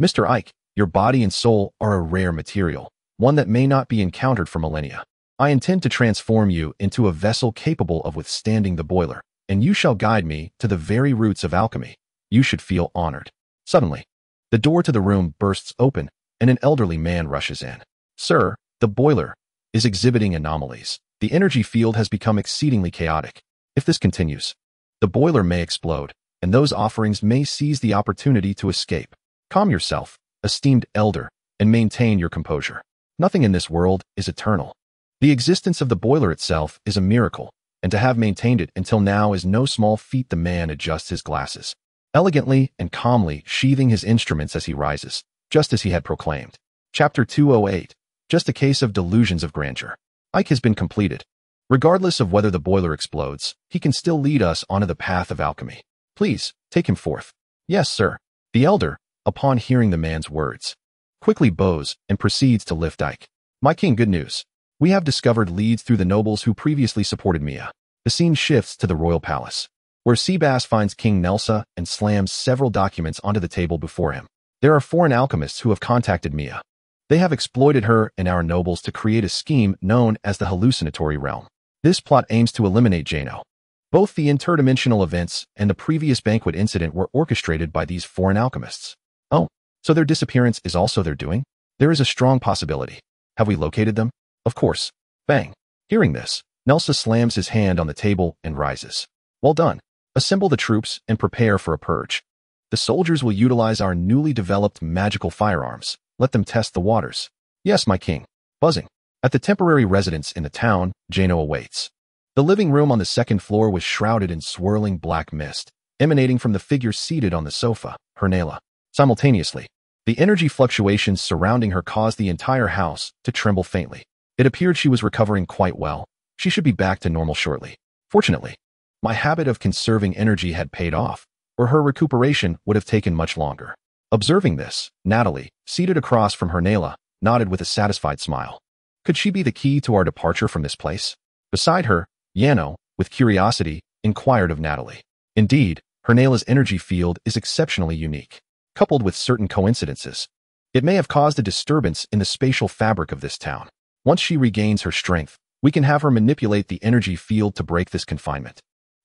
Mr. Ike, your body and soul are a rare material, one that may not be encountered for millennia. I intend to transform you into a vessel capable of withstanding the boiler, and you shall guide me to the very roots of alchemy. You should feel honored. Suddenly, the door to the room bursts open, and an elderly man rushes in. Sir, the boiler is exhibiting anomalies. The energy field has become exceedingly chaotic. If this continues, the boiler may explode, and those offerings may seize the opportunity to escape. Calm yourself, esteemed elder, and maintain your composure. Nothing in this world is eternal. The existence of the boiler itself is a miracle, and to have maintained it until now is no small feat. The man adjusts his glasses, elegantly and calmly sheathing his instruments as he rises, just as he had proclaimed. Chapter 208. Just a case of delusions of grandeur. Ike has been completed. Regardless of whether the boiler explodes, he can still lead us onto the path of alchemy. Please, take him forth. Yes, sir. The elder, upon hearing the man's words, quickly bows and proceeds to lift Ike. My king, good news. We have discovered leads through the nobles who previously supported Mia. The scene shifts to the royal palace, where Seabass finds King Nelsa and slams several documents onto the table before him. There are foreign alchemists who have contacted Mia. They have exploited her and our nobles to create a scheme known as the hallucinatory realm. This plot aims to eliminate Jano. Both the interdimensional events and the previous banquet incident were orchestrated by these foreign alchemists. Oh, so their disappearance is also their doing? There is a strong possibility. Have we located them? Of course. Bang. Hearing this, Nelsa slams his hand on the table and rises. Well done. Assemble the troops and prepare for a purge. The soldiers will utilize our newly developed magical firearms. Let them test the waters. Yes, my king. Buzzing. At the temporary residence in the town, Jano awaits. The living room on the second floor was shrouded in swirling black mist, emanating from the figure seated on the sofa, Hernela. Simultaneously, the energy fluctuations surrounding her caused the entire house to tremble faintly. It appeared she was recovering quite well. She should be back to normal shortly. Fortunately, my habit of conserving energy had paid off, or her recuperation would have taken much longer. Observing this, Natalie, seated across from Hernela, nodded with a satisfied smile. Could she be the key to our departure from this place? Beside her, Yano, with curiosity, inquired of Natalie. Indeed, Hernela's energy field is exceptionally unique. Coupled with certain coincidences, it may have caused a disturbance in the spatial fabric of this town. Once she regains her strength, we can have her manipulate the energy field to break this confinement,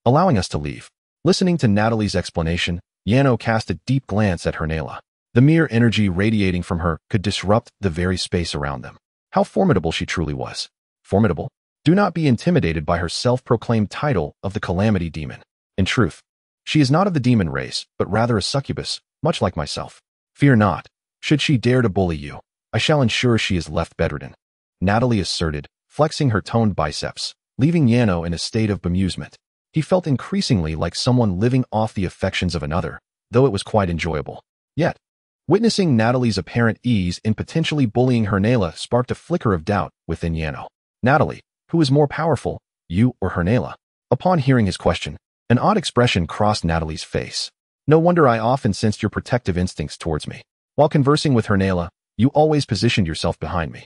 allowing us to leave. Listening to Natalie's explanation, Yano cast a deep glance at Hernela. The mere energy radiating from her could disrupt the very space around them. How formidable she truly was. Formidable? Do not be intimidated by her self-proclaimed title of the Calamity Demon. In truth, she is not of the demon race, but rather a succubus, much like myself. Fear not. Should she dare to bully you, I shall ensure she is left bedridden. Natalie asserted, flexing her toned biceps, leaving Yano in a state of bemusement. He felt increasingly like someone living off the affections of another, though it was quite enjoyable. Yet, witnessing Natalie's apparent ease in potentially bullying Hernela sparked a flicker of doubt within Yano. Natalie, who is more powerful, you or Hernela? Upon hearing his question, an odd expression crossed Natalie's face. No wonder I often sensed your protective instincts towards me. While conversing with Hernela, you always positioned yourself behind me.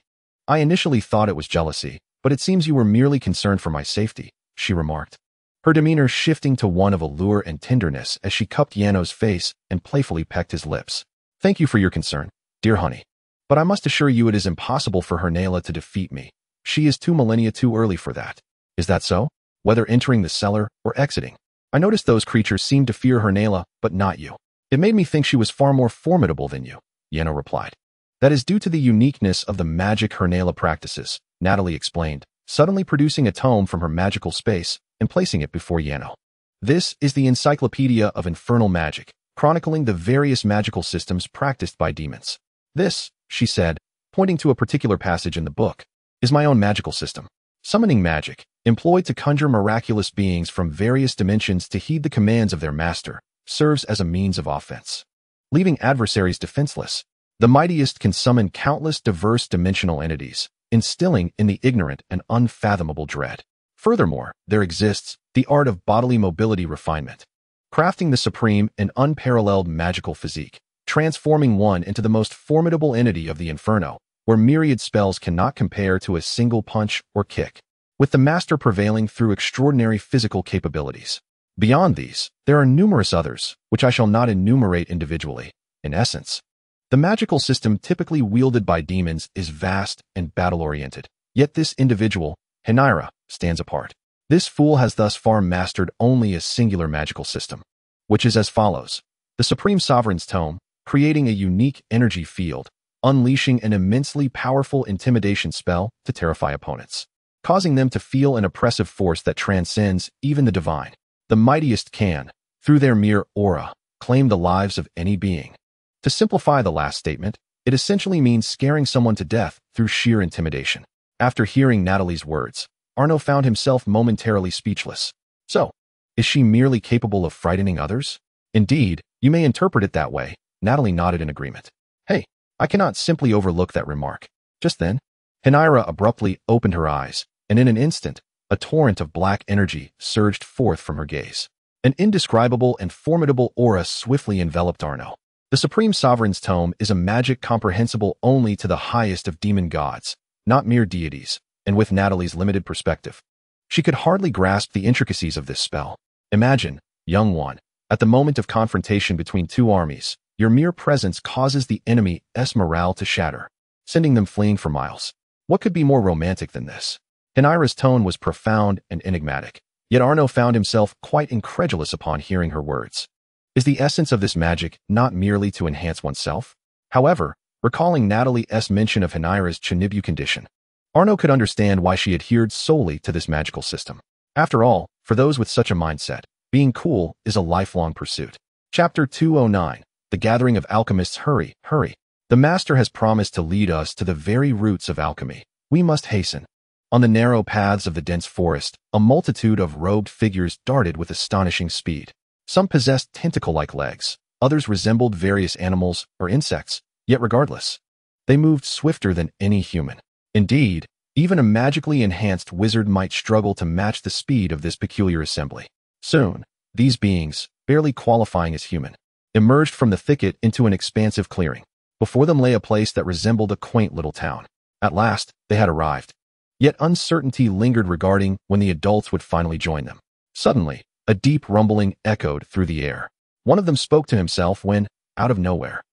I initially thought it was jealousy, but it seems you were merely concerned for my safety, she remarked. Her demeanor shifting to one of allure and tenderness as she cupped Yano's face and playfully pecked his lips. Thank you for your concern, dear honey. But I must assure you it is impossible for Hernela to defeat me. She is 2 millennia too early for that. Is that so? Whether entering the cellar or exiting. I noticed those creatures seemed to fear Hernela, but not you. It made me think she was far more formidable than you, Yano replied. That is due to the uniqueness of the magic Hernela practices, Natalie explained, suddenly producing a tome from her magical space and placing it before Yano. This is the Encyclopedia of Infernal Magic, chronicling the various magical systems practiced by demons. This, she said, pointing to a particular passage in the book, is my own magical system. Summoning magic, employed to conjure miraculous beings from various dimensions to heed the commands of their master, serves as a means of offense. Leaving adversaries defenseless, the mightiest can summon countless diverse dimensional entities, instilling in the ignorant an unfathomable dread. Furthermore, there exists the art of bodily mobility refinement, crafting the supreme and unparalleled magical physique, transforming one into the most formidable entity of the inferno, where myriad spells cannot compare to a single punch or kick, with the master prevailing through extraordinary physical capabilities. Beyond these, there are numerous others, which I shall not enumerate individually. In essence, the magical system typically wielded by demons is vast and battle-oriented, yet this individual, Henira, stands apart. This fool has thus far mastered only a singular magical system, which is as follows. The Supreme Sovereign's Tome, creating a unique energy field, unleashing an immensely powerful intimidation spell to terrify opponents, causing them to feel an oppressive force that transcends even the divine. The mightiest can, through their mere aura, claim the lives of any being. To simplify the last statement, it essentially means scaring someone to death through sheer intimidation. After hearing Natalie's words, Arno found himself momentarily speechless. So, is she merely capable of frightening others? Indeed, you may interpret it that way. Natalie nodded in agreement. Hey, I cannot simply overlook that remark. Just then, Hinaira abruptly opened her eyes, and in an instant, a torrent of black energy surged forth from her gaze. An indescribable and formidable aura swiftly enveloped Arno. The Supreme Sovereign's tome is a magic comprehensible only to the highest of demon gods, not mere deities, and with Natalie's limited perspective, she could hardly grasp the intricacies of this spell. Imagine, young one, at the moment of confrontation between two armies, your mere presence causes the enemy's morale to shatter, sending them fleeing for miles. What could be more romantic than this? Hinaira's tone was profound and enigmatic, yet Arno found himself quite incredulous upon hearing her words. Is the essence of this magic not merely to enhance oneself? However, recalling Natalie's mention of Hinaira's Chinibu condition, Arno could understand why she adhered solely to this magical system. After all, for those with such a mindset, being cool is a lifelong pursuit. Chapter 209, The Gathering of Alchemists. Hurry, hurry. The Master has promised to lead us to the very roots of alchemy. We must hasten. On the narrow paths of the dense forest, a multitude of robed figures darted with astonishing speed. Some possessed tentacle-like legs, others resembled various animals or insects, yet regardless, they moved swifter than any human. Indeed, even a magically enhanced wizard might struggle to match the speed of this peculiar assembly. Soon, these beings, barely qualifying as human, emerged from the thicket into an expansive clearing. Before them lay a place that resembled a quaint little town. At last, they had arrived. Yet uncertainty lingered regarding when the adults would finally join them. Suddenly, a deep rumbling echoed through the air. One of them spoke to himself when, out of nowhere,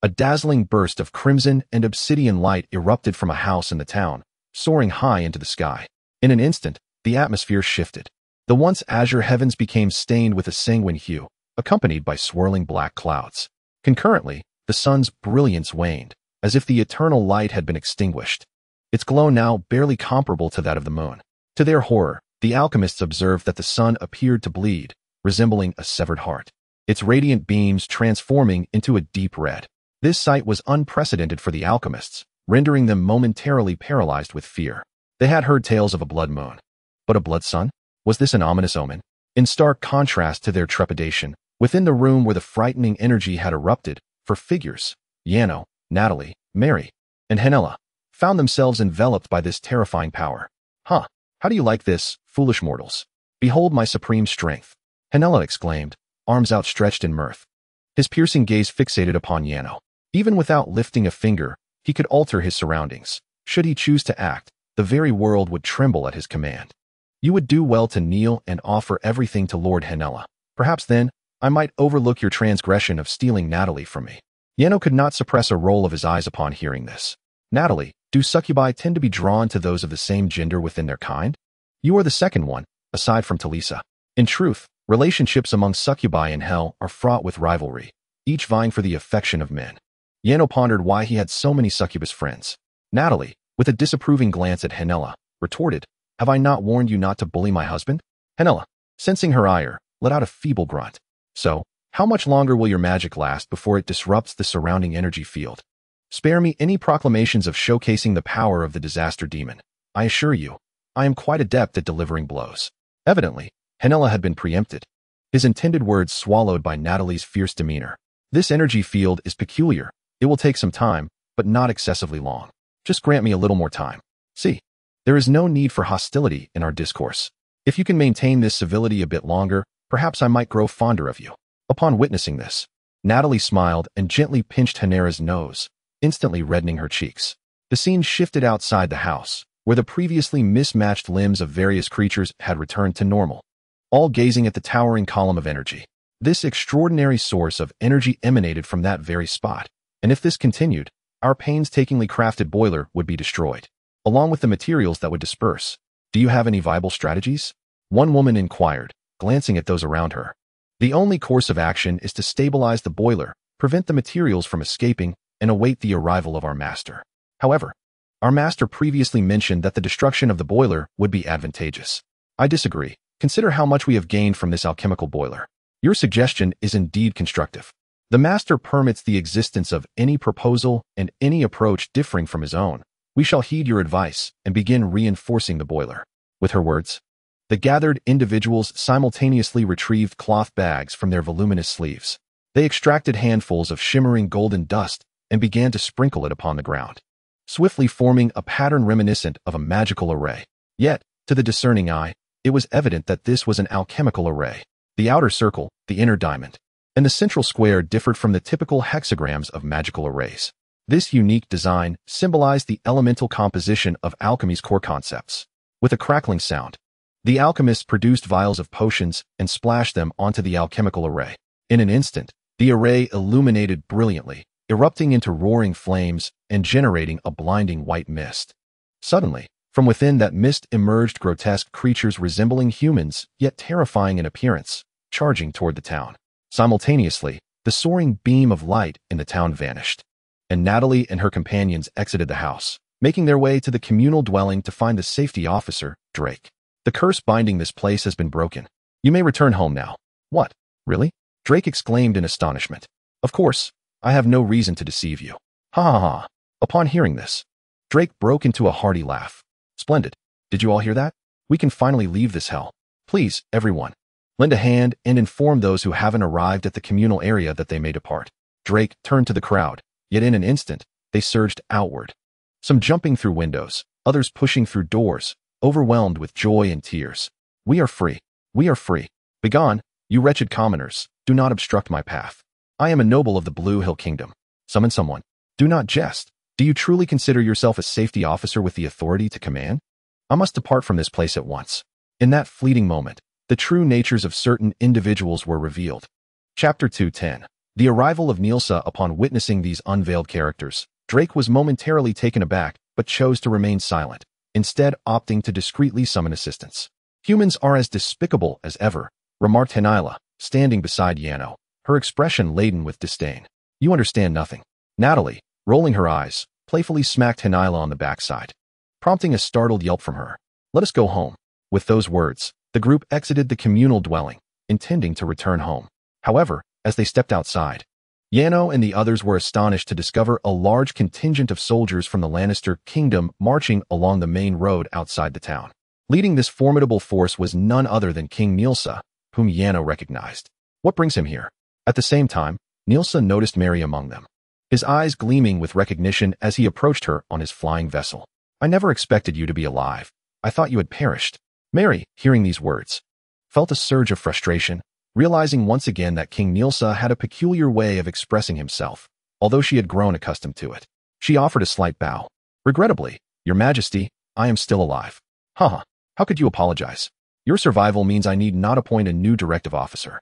a dazzling burst of crimson and obsidian light erupted from a house in the town, soaring high into the sky. In an instant, the atmosphere shifted. The once azure heavens became stained with a sanguine hue, accompanied by swirling black clouds. Concurrently, the sun's brilliance waned, as if the eternal light had been extinguished, its glow now barely comparable to that of the moon. To their horror, the alchemists observed that the sun appeared to bleed, resembling a severed heart, its radiant beams transforming into a deep red. This sight was unprecedented for the alchemists, rendering them momentarily paralyzed with fear. They had heard tales of a blood moon. But a blood sun? Was this an ominous omen? In stark contrast to their trepidation, within the room where the frightening energy had erupted, for figures, Yano, Natalie, Mary, and Henella, found themselves enveloped by this terrifying power. Huh, how do you like this, foolish mortals? Behold my supreme strength, Henella exclaimed, arms outstretched in mirth. His piercing gaze fixated upon Yano. Even without lifting a finger, he could alter his surroundings. Should he choose to act, the very world would tremble at his command. You would do well to kneel and offer everything to Lord Henella. Perhaps then, I might overlook your transgression of stealing Natalie from me. Yano could not suppress a roll of his eyes upon hearing this. Natalie, do succubi tend to be drawn to those of the same gender within their kind? You are the second one, aside from Talisa. In truth, relationships among succubi in hell are fraught with rivalry, each vying for the affection of men. Yano pondered why he had so many succubus friends. Natalie, with a disapproving glance at Henella, retorted, Have I not warned you not to bully my husband? Henella, sensing her ire, let out a feeble grunt. So, how much longer will your magic last before it disrupts the surrounding energy field? Spare me any proclamations of showcasing the power of the disaster demon. I assure you, I am quite adept at delivering blows. Evidently, Henella had been preempted, his intended words swallowed by Natalie's fierce demeanor. This energy field is peculiar. It will take some time, but not excessively long. Just grant me a little more time. See, there is no need for hostility in our discourse. If you can maintain this civility a bit longer, perhaps I might grow fonder of you. Upon witnessing this, Natalie smiled and gently pinched Henera's nose, instantly reddening her cheeks. The scene shifted outside the house, where the previously mismatched limbs of various creatures had returned to normal, all gazing at the towering column of energy. This extraordinary source of energy emanated from that very spot, and if this continued, our painstakingly crafted boiler would be destroyed, along with the materials that would disperse. Do you have any viable strategies? One woman inquired, glancing at those around her. The only course of action is to stabilize the boiler, prevent the materials from escaping, and await the arrival of our master. However, our master previously mentioned that the destruction of the boiler would be advantageous. I disagree. Consider how much we have gained from this alchemical boiler. Your suggestion is indeed constructive. The master permits the existence of any proposal and any approach differing from his own. We shall heed your advice and begin reinforcing the boiler. With her words, the gathered individuals simultaneously retrieved cloth bags from their voluminous sleeves. They extracted handfuls of shimmering golden dust and began to sprinkle it upon the ground, swiftly forming a pattern reminiscent of a magical array. Yet, to the discerning eye, it was evident that this was an alchemical array. The outer circle, the inner diamond, and the central square differed from the typical hexagrams of magical arrays. This unique design symbolized the elemental composition of alchemy's core concepts. With a crackling sound, the alchemists produced vials of potions and splashed them onto the alchemical array. In an instant, the array illuminated brilliantly, erupting into roaring flames and generating a blinding white mist. Suddenly, from within that mist emerged grotesque creatures resembling humans, yet terrifying in appearance, charging toward the town. Simultaneously, the soaring beam of light in the town vanished, and Natalie and her companions exited the house, making their way to the communal dwelling to find the safety officer, Drake. The curse binding this place has been broken. You may return home now. What? Really? Drake exclaimed in astonishment. Of course, I have no reason to deceive you. Ha ha ha. Upon hearing this, Drake broke into a hearty laugh. Splendid. Did you all hear that? We can finally leave this hell. Please, everyone, lend a hand and inform those who haven't arrived at the communal area that they may depart. Drake turned to the crowd, yet in an instant, they surged outward. Some jumping through windows, others pushing through doors, overwhelmed with joy and tears. We are free. We are free. Begone, you wretched commoners. Do not obstruct my path. I am a noble of the Blue Hill Kingdom. Summon someone. Do not jest. Do you truly consider yourself a safety officer with the authority to command? I must depart from this place at once. In that fleeting moment, the true natures of certain individuals were revealed. Chapter 210. The arrival of Nilsa. Upon witnessing these unveiled characters, Drake was momentarily taken aback, but chose to remain silent, instead opting to discreetly summon assistance. Humans are as despicable as ever, remarked Natalia, standing beside Yano, her expression laden with disdain. You understand nothing. Natalie, rolling her eyes, playfully smacked Natalia on the backside, prompting a startled yelp from her. Let us go home. With those words, the group exited the communal dwelling, intending to return home. However, as they stepped outside, Yano and the others were astonished to discover a large contingent of soldiers from the Lannister kingdom marching along the main road outside the town. Leading this formidable force was none other than King Nilsa, whom Yano recognized. What brings him here? At the same time, Nilsa noticed Mary among them, his eyes gleaming with recognition as he approached her on his flying vessel. I never expected you to be alive. I thought you had perished. Mary, hearing these words, felt a surge of frustration, realizing once again that King Nilsa had a peculiar way of expressing himself, although she had grown accustomed to it. She offered a slight bow. Regrettably, Your Majesty, I am still alive. Haha, how could you apologize? Your survival means I need not appoint a new directive officer.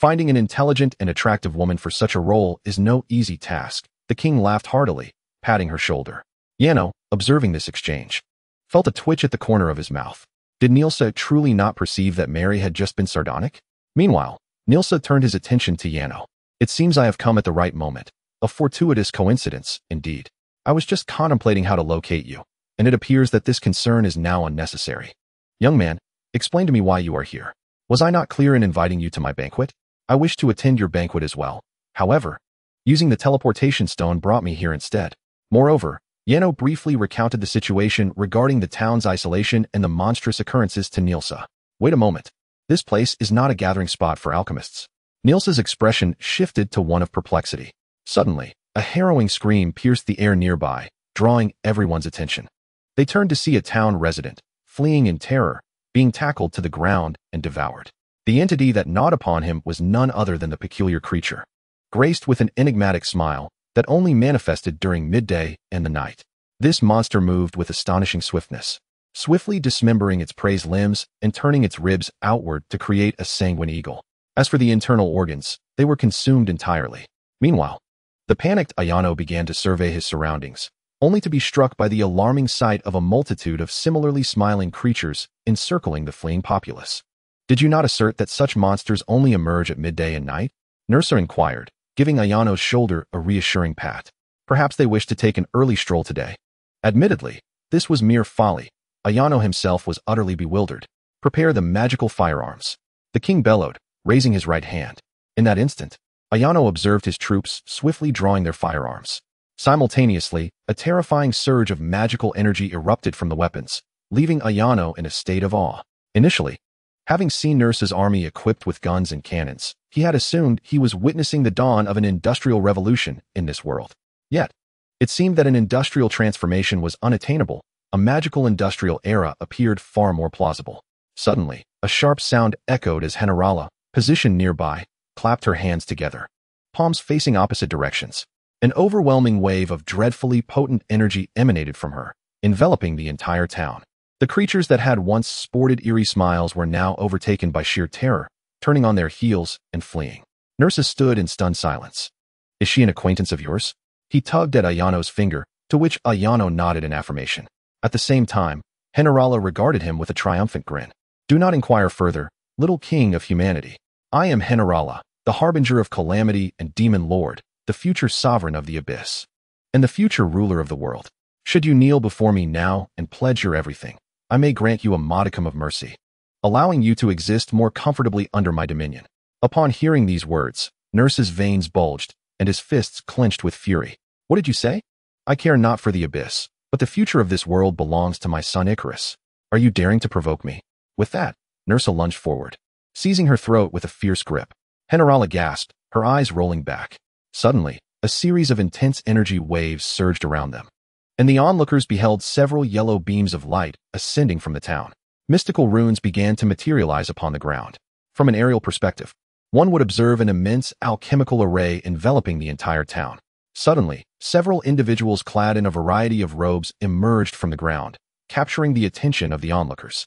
Finding an intelligent and attractive woman for such a role is no easy task. The king laughed heartily, patting her shoulder. Yano, observing this exchange, felt a twitch at the corner of his mouth. Did Nilsa truly not perceive that Mary had just been sardonic? Meanwhile, Nilsa turned his attention to Yano. It seems I have come at the right moment. A fortuitous coincidence, indeed. I was just contemplating how to locate you, and it appears that this concern is now unnecessary. Young man, explain to me why you are here. Was I not clear in inviting you to my banquet? I wish to attend your banquet as well. However, using the teleportation stone brought me here instead. Moreover, Yano briefly recounted the situation regarding the town's isolation and the monstrous occurrences to Nilsa. Wait a moment. This place is not a gathering spot for alchemists. Nilsa's expression shifted to one of perplexity. Suddenly, a harrowing scream pierced the air nearby, drawing everyone's attention. They turned to see a town resident, fleeing in terror, being tackled to the ground and devoured. The entity that gnawed upon him was none other than the peculiar creature, graced with an enigmatic smile that only manifested during midday and the night. This monster moved with astonishing swiftness, swiftly dismembering its prey's limbs and turning its ribs outward to create a sanguine eagle. As for the internal organs, they were consumed entirely. Meanwhile, the panicked Ayano began to survey his surroundings, only to be struck by the alarming sight of a multitude of similarly smiling creatures encircling the fleeing populace. Did you not assert that such monsters only emerge at midday and night? Nursa inquired, giving Ayano's shoulder a reassuring pat. Perhaps they wished to take an early stroll today. Admittedly, this was mere folly. Ayano himself was utterly bewildered. Prepare the magical firearms. The king bellowed, raising his right hand. In that instant, Ayano observed his troops swiftly drawing their firearms. Simultaneously, a terrifying surge of magical energy erupted from the weapons, leaving Ayano in a state of awe. Initially, having seen Nurse's army equipped with guns and cannons, he had assumed he was witnessing the dawn of an industrial revolution in this world. Yet, it seemed that an industrial transformation was unattainable. A magical industrial era appeared far more plausible. Suddenly, a sharp sound echoed as Generala, positioned nearby, clapped her hands together, palms facing opposite directions. An overwhelming wave of dreadfully potent energy emanated from her, enveloping the entire town. The creatures that had once sported eerie smiles were now overtaken by sheer terror, turning on their heels and fleeing. Nurse stood in stunned silence. Is she an acquaintance of yours? He tugged at Ayano's finger, to which Ayano nodded in affirmation. At the same time, Generala regarded him with a triumphant grin. Do not inquire further, little king of humanity. I am Generala, the harbinger of calamity and demon lord, the future sovereign of the abyss, and the future ruler of the world. Should you kneel before me now and pledge your everything, I may grant you a modicum of mercy, allowing you to exist more comfortably under my dominion. Upon hearing these words, Nurse's veins bulged, and his fists clenched with fury. What did you say? I care not for the abyss, but the future of this world belongs to my son Icarus. Are you daring to provoke me? With that, Nurse lunged forward, seizing her throat with a fierce grip. Generala gasped, her eyes rolling back. Suddenly, a series of intense energy waves surged around them, and the onlookers beheld several yellow beams of light ascending from the town. Mystical runes began to materialize upon the ground. From an aerial perspective, one would observe an immense alchemical array enveloping the entire town. Suddenly, several individuals clad in a variety of robes emerged from the ground, capturing the attention of the onlookers.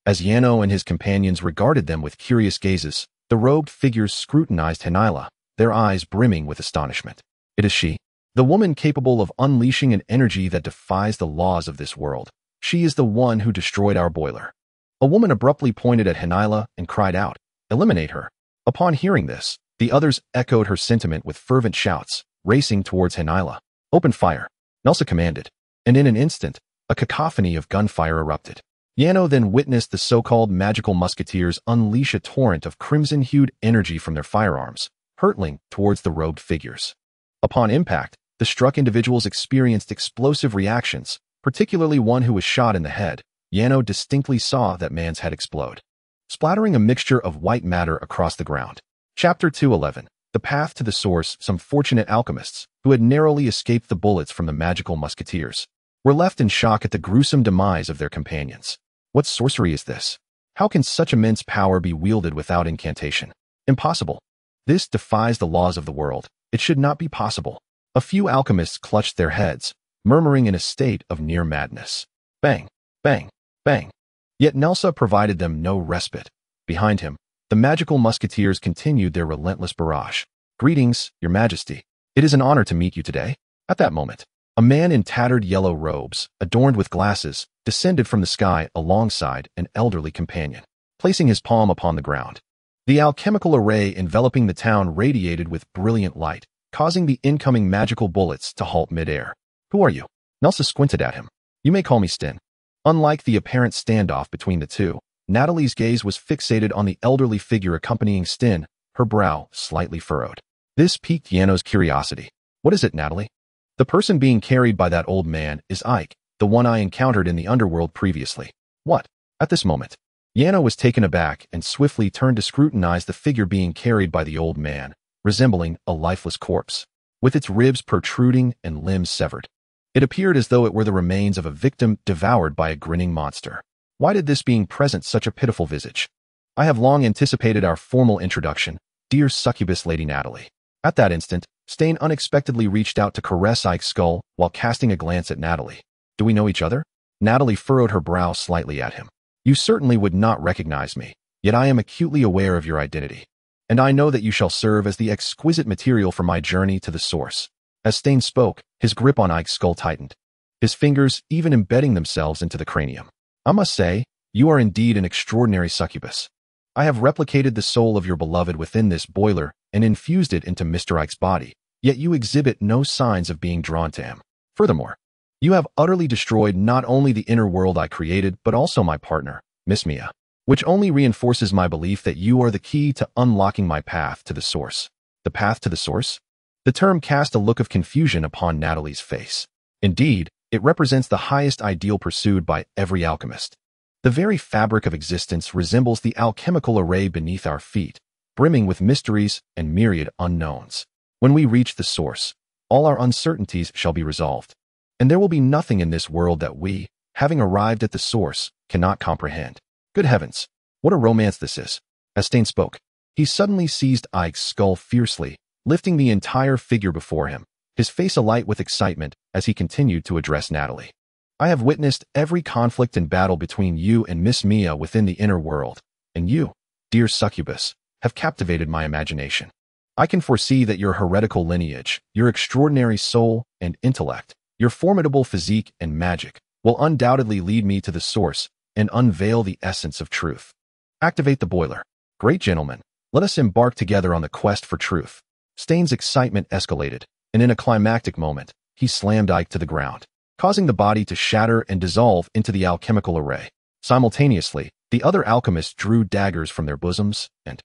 As Yano and his companions regarded them with curious gazes, the robed figures scrutinized Henila, their eyes brimming with astonishment. It is she, the woman capable of unleashing an energy that defies the laws of this world. She is the one who destroyed our boiler. A woman abruptly pointed at Henila and cried out, "Eliminate her." Upon hearing this, the others echoed her sentiment with fervent shouts, racing towards Henila. Open fire, Nelsa commanded, and in an instant, a cacophony of gunfire erupted. Yano then witnessed the so-called magical musketeers unleash a torrent of crimson-hued energy from their firearms, hurtling towards the robed figures. Upon impact, the struck individuals experienced explosive reactions, particularly one who was shot in the head. Yano distinctly saw that man's head explode, splattering a mixture of white matter across the ground. Chapter 211. The Path to the Source. Some fortunate alchemists, who had narrowly escaped the bullets from the magical musketeers, were left in shock at the gruesome demise of their companions. What sorcery is this? How can such immense power be wielded without incantation? Impossible. This defies the laws of the world. It should not be possible. A few alchemists clutched their heads, murmuring in a state of near madness. Bang, bang, bang. Yet Nelsa provided them no respite. Behind him, the magical musketeers continued their relentless barrage. Greetings, Your Majesty. It is an honor to meet you today. At that moment, a man in tattered yellow robes, adorned with glasses, descended from the sky alongside an elderly companion, placing his palm upon the ground. The alchemical array enveloping the town radiated with brilliant light, causing the incoming magical bullets to halt midair. Who are you? Nelsa squinted at him. You may call me Stin. Unlike the apparent standoff between the two, Natalie's gaze was fixated on the elderly figure accompanying Stin, her brow slightly furrowed. This piqued Yano's curiosity. What is it, Natalie? The person being carried by that old man is Ike, the one I encountered in the underworld previously. What? At this moment, Yano was taken aback and swiftly turned to scrutinize the figure being carried by the old man, resembling a lifeless corpse, with its ribs protruding and limbs severed. It appeared as though it were the remains of a victim devoured by a grinning monster. Why did this being present such a pitiful visage? I have long anticipated our formal introduction, dear succubus Lady Natalie. At that instant, Stain unexpectedly reached out to caress Ike's skull while casting a glance at Natalie. Do we know each other? Natalie furrowed her brow slightly at him. You certainly would not recognize me, yet I am acutely aware of your identity, and I know that you shall serve as the exquisite material for my journey to the source. As Stain spoke, his grip on Ike's skull tightened, his fingers even embedding themselves into the cranium. I must say, you are indeed an extraordinary succubus. I have replicated the soul of your beloved within this boiler and infused it into Mr. Ike's body. yet you exhibit no signs of being drawn to him. Furthermore, you have utterly destroyed not only the inner world I created, but also my partner, Miss Mia, which only reinforces my belief that you are the key to unlocking my path to the source. The path to the source? The term cast a look of confusion upon Natalie's face. Indeed, it represents the highest ideal pursued by every alchemist. The very fabric of existence resembles the alchemical array beneath our feet, brimming with mysteries and myriad unknowns. When we reach the source, all our uncertainties shall be resolved, and there will be nothing in this world that we, having arrived at the source, cannot comprehend. Good heavens, what a romance this is. As Stain spoke, he suddenly seized Ike's skull fiercely, lifting the entire figure before him, his face alight with excitement as he continued to address Natalie. I have witnessed every conflict and battle between you and Miss Mia within the inner world, and you, dear Succubus, have captivated my imagination. I can foresee that your heretical lineage, your extraordinary soul and intellect, your formidable physique and magic, will undoubtedly lead me to the source and unveil the essence of truth. Activate the boiler. Great gentlemen, let us embark together on the quest for truth. Stain's excitement escalated, and in a climactic moment, he slammed Ike to the ground, causing the body to shatter and dissolve into the alchemical array. Simultaneously, the other alchemists drew daggers from their bosoms and,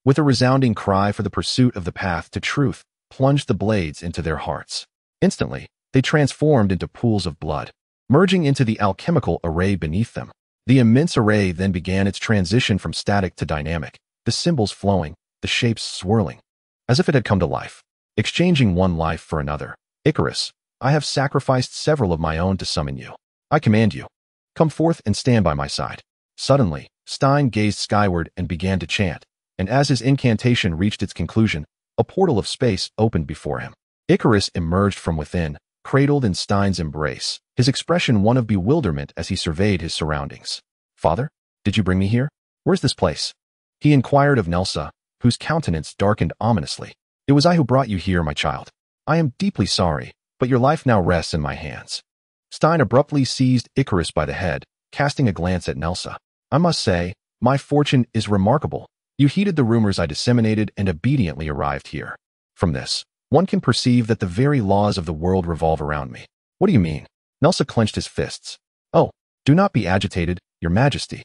with a resounding cry for the pursuit of the path to truth, plunged the blades into their hearts. Instantly, they transformed into pools of blood, merging into the alchemical array beneath them. The immense array then began its transition from static to dynamic, the symbols flowing, the shapes swirling, as if it had come to life, exchanging one life for another. Icarus, I have sacrificed several of my own to summon you. I command you. Come forth and stand by my side. Suddenly, Stein gazed skyward and began to chant, and as his incantation reached its conclusion, a portal of space opened before him. Icarus emerged from within, cradled in Stein's embrace, his expression one of bewilderment as he surveyed his surroundings. Father, did you bring me here? Where's this place? He inquired of Nelsa, whose countenance darkened ominously. It was I who brought you here, my child. I am deeply sorry, but your life now rests in my hands. Stein abruptly seized Icarus by the head, casting a glance at Nelsa. I must say, my fortune is remarkable. You heeded the rumors I disseminated and obediently arrived here. From this, one can perceive that the very laws of the world revolve around me. What do you mean? Nelsa clenched his fists. Oh, do not be agitated, your majesty.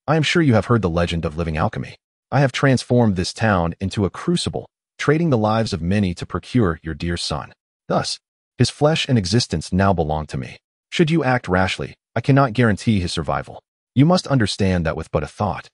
I am sure you have heard the legend of living alchemy. I have transformed this town into a crucible, trading the lives of many to procure your dear son. Thus, his flesh and existence now belong to me. Should you act rashly, I cannot guarantee his survival. You must understand that with but a thought,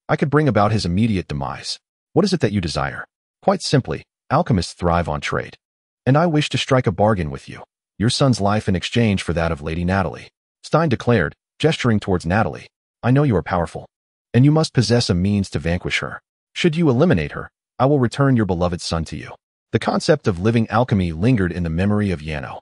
I could bring about his immediate demise. What is it that you desire? Quite simply, alchemists thrive on trade. And I wish to strike a bargain with you. Your son's life in exchange for that of Lady Natalie. Stein declared, gesturing towards Natalie. I know you are powerful, and you must possess a means to vanquish her. Should you eliminate her, I will return your beloved son to you. The concept of living alchemy lingered in the memory of Yano,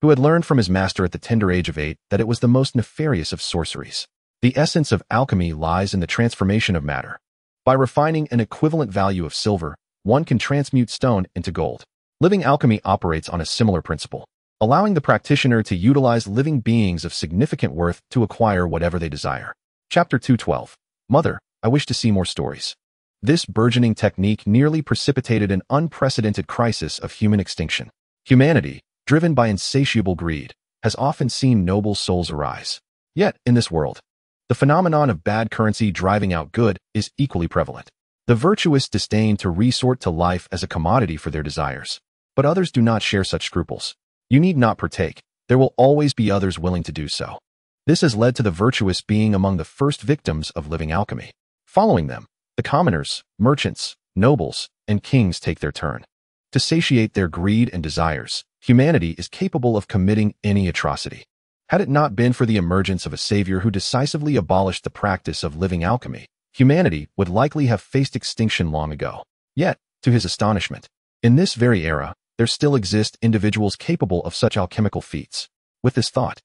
who had learned from his master at the tender age of 8 that it was the most nefarious of sorceries. The essence of alchemy lies in the transformation of matter. By refining an equivalent value of silver, one can transmute stone into gold. Living alchemy operates on a similar principle, allowing the practitioner to utilize living beings of significant worth to acquire whatever they desire. Chapter 212. Mother, I wish to see more stories. This burgeoning technique nearly precipitated an unprecedented crisis of human extinction. Humanity, driven by insatiable greed, has often seen noble souls arise. Yet, in this world, the phenomenon of bad currency driving out good is equally prevalent. The virtuous disdain to resort to life as a commodity for their desires, but others do not share such scruples. You need not partake, there will always be others willing to do so. This has led to the virtuous being among the first victims of living alchemy. Following them, the commoners, merchants, nobles, and kings take their turn. To satiate their greed and desires, humanity is capable of committing any atrocity. Had it not been for the emergence of a savior who decisively abolished the practice of living alchemy, humanity would likely have faced extinction long ago. Yet, to his astonishment, in this very era, there still exist individuals capable of such alchemical feats. With this thought,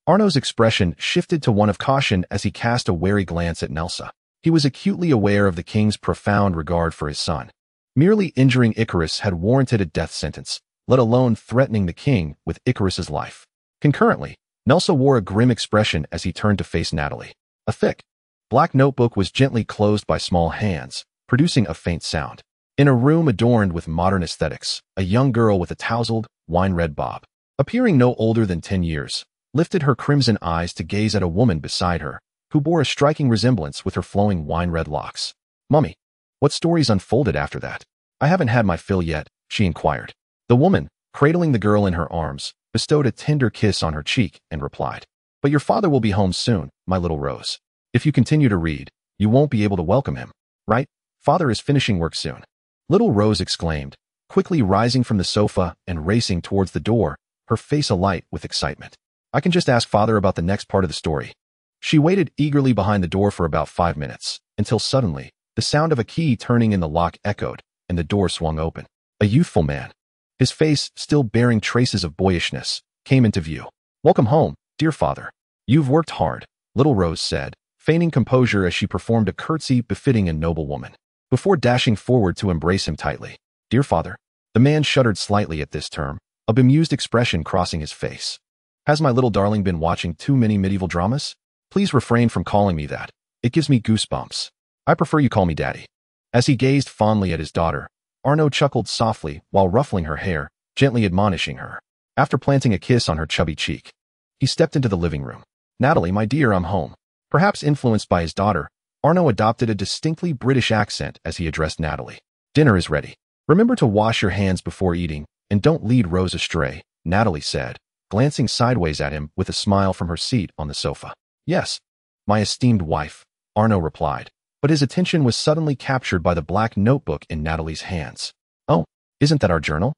Arno's expression shifted to one of caution as he cast a wary glance at Nelsa. He was acutely aware of the king's profound regard for his son. Merely injuring Icarus had warranted a death sentence, let alone threatening the king with Icarus's life. Concurrently, Nelsa wore a grim expression as he turned to face Natalie. A thick, black notebook was gently closed by small hands, producing a faint sound. In a room adorned with modern aesthetics, a young girl with a tousled, wine-red bob, appearing no older than 10 years, lifted her crimson eyes to gaze at a woman beside her, who bore a striking resemblance with her flowing wine-red locks. "Mummy, what stories unfolded after that? I haven't had my fill yet," she inquired. The woman, cradling the girl in her arms, bestowed a tender kiss on her cheek and replied, "But your father will be home soon, my little Rose. If you continue to read, you won't be able to welcome him, right? Father is finishing work soon." Little Rose exclaimed, quickly rising from the sofa and racing towards the door, her face alight with excitement. "I can just ask Father about the next part of the story." She waited eagerly behind the door for about 5 minutes, until suddenly, the sound of a key turning in the lock echoed, and the door swung open. A youthful man, his face still bearing traces of boyishness, came into view. "Welcome home, dear father. You've worked hard," Little Rose said, feigning composure as she performed a curtsy befitting a noble woman, before dashing forward to embrace him tightly. "Dear father." The man shuddered slightly at this term, a bemused expression crossing his face. "Has my little darling been watching too many medieval dramas? Please refrain from calling me that. It gives me goosebumps. I prefer you call me Daddy." As he gazed fondly at his daughter, Arno chuckled softly while ruffling her hair, gently admonishing her. After planting a kiss on her chubby cheek, he stepped into the living room. "Natalie, my dear, I'm home." Perhaps influenced by his daughter, Arno adopted a distinctly British accent as he addressed Natalie. "Dinner is ready. Remember to wash your hands before eating, and don't lead Rose astray," Natalie said, glancing sideways at him with a smile from her seat on the sofa. "Yes, my esteemed wife," Arno replied, but his attention was suddenly captured by the black notebook in Natalie's hands. "Oh, isn't that our journal?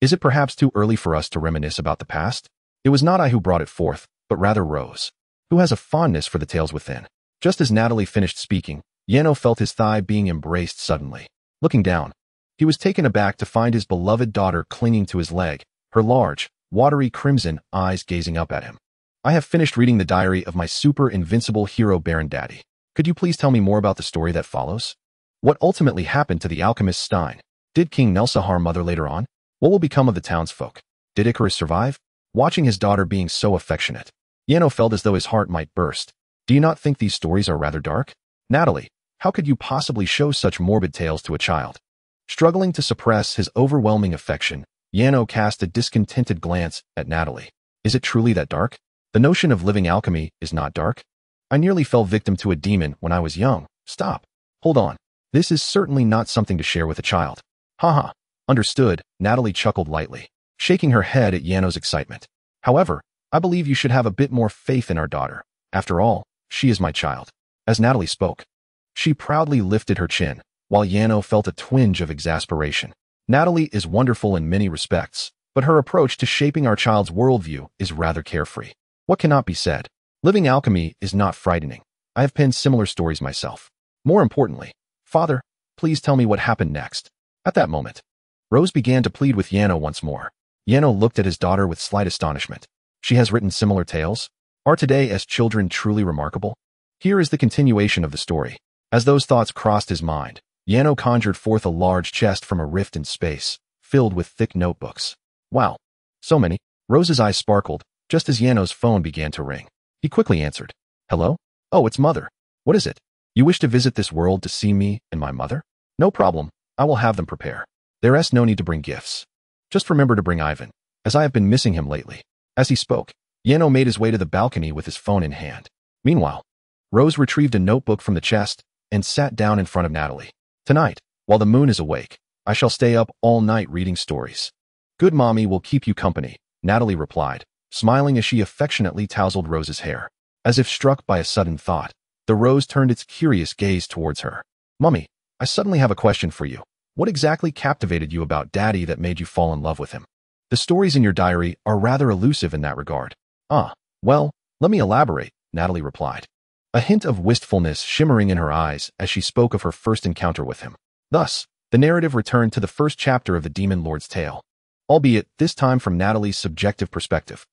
Is it perhaps too early for us to reminisce about the past?" It was not I who brought it forth, but rather Rose, who has a fondness for the tales within. Just as Natalie finished speaking, Yano felt his thigh being embraced suddenly. Looking down, he was taken aback to find his beloved daughter clinging to his leg, her large, watery crimson eyes gazing up at him. "I have finished reading the diary of my super invincible hero Baron Daddy. Could you please tell me more about the story that follows? What ultimately happened to the alchemist Stein? Did King Nelsa harm Mother later on? What will become of the townsfolk? Did Icarus survive?" Watching his daughter being so affectionate, Yano felt as though his heart might burst. "Do you not think these stories are rather dark? Natalie, how could you possibly show such morbid tales to a child?" Struggling to suppress his overwhelming affection, Yano cast a discontented glance at Natalie. "Is it truly that dark? The notion of living alchemy is not dark? I nearly fell victim to a demon when I was young." "Stop. Hold on. This is certainly not something to share with a child." "Haha. Understood," Natalie chuckled lightly, shaking her head at Yano's excitement. "However, I believe you should have a bit more faith in our daughter. After all, she is my child." As Natalie spoke, she proudly lifted her chin, while Yano felt a twinge of exasperation. Natalie is wonderful in many respects, but her approach to shaping our child's worldview is rather carefree. What cannot be said? Living alchemy is not frightening. I have penned similar stories myself. More importantly, Father, please tell me what happened next. At that moment, Rose began to plead with Yano once more. Yano looked at his daughter with slight astonishment. "She has written similar tales? Are today as children truly remarkable?" Here is the continuation of the story. As those thoughts crossed his mind, Yano conjured forth a large chest from a rift in space, filled with thick notebooks. "Wow, so many." Rose's eyes sparkled, just as Yano's phone began to ring. He quickly answered. "Hello? Oh, it's Mother. What is it? You wish to visit this world to see me and my mother? No problem. I will have them prepare. There's no need to bring gifts. Just remember to bring Ivan, as I have been missing him lately." As he spoke, Yano made his way to the balcony with his phone in hand. Meanwhile, Rose retrieved a notebook from the chest and sat down in front of Natalie. "Tonight, while the moon is awake, I shall stay up all night reading stories." "Good mommy will keep you company," Natalie replied, smiling as she affectionately tousled Rose's hair. As if struck by a sudden thought, the rose turned its curious gaze towards her. "Mummy, I suddenly have a question for you. What exactly captivated you about Daddy that made you fall in love with him? The stories in your diary are rather elusive in that regard." "Ah, well, let me elaborate," Natalie replied, a hint of wistfulness shimmering in her eyes as she spoke of her first encounter with him. Thus, the narrative returned to the first chapter of the Demon Lord's tale, albeit this time from Natalie's subjective perspective.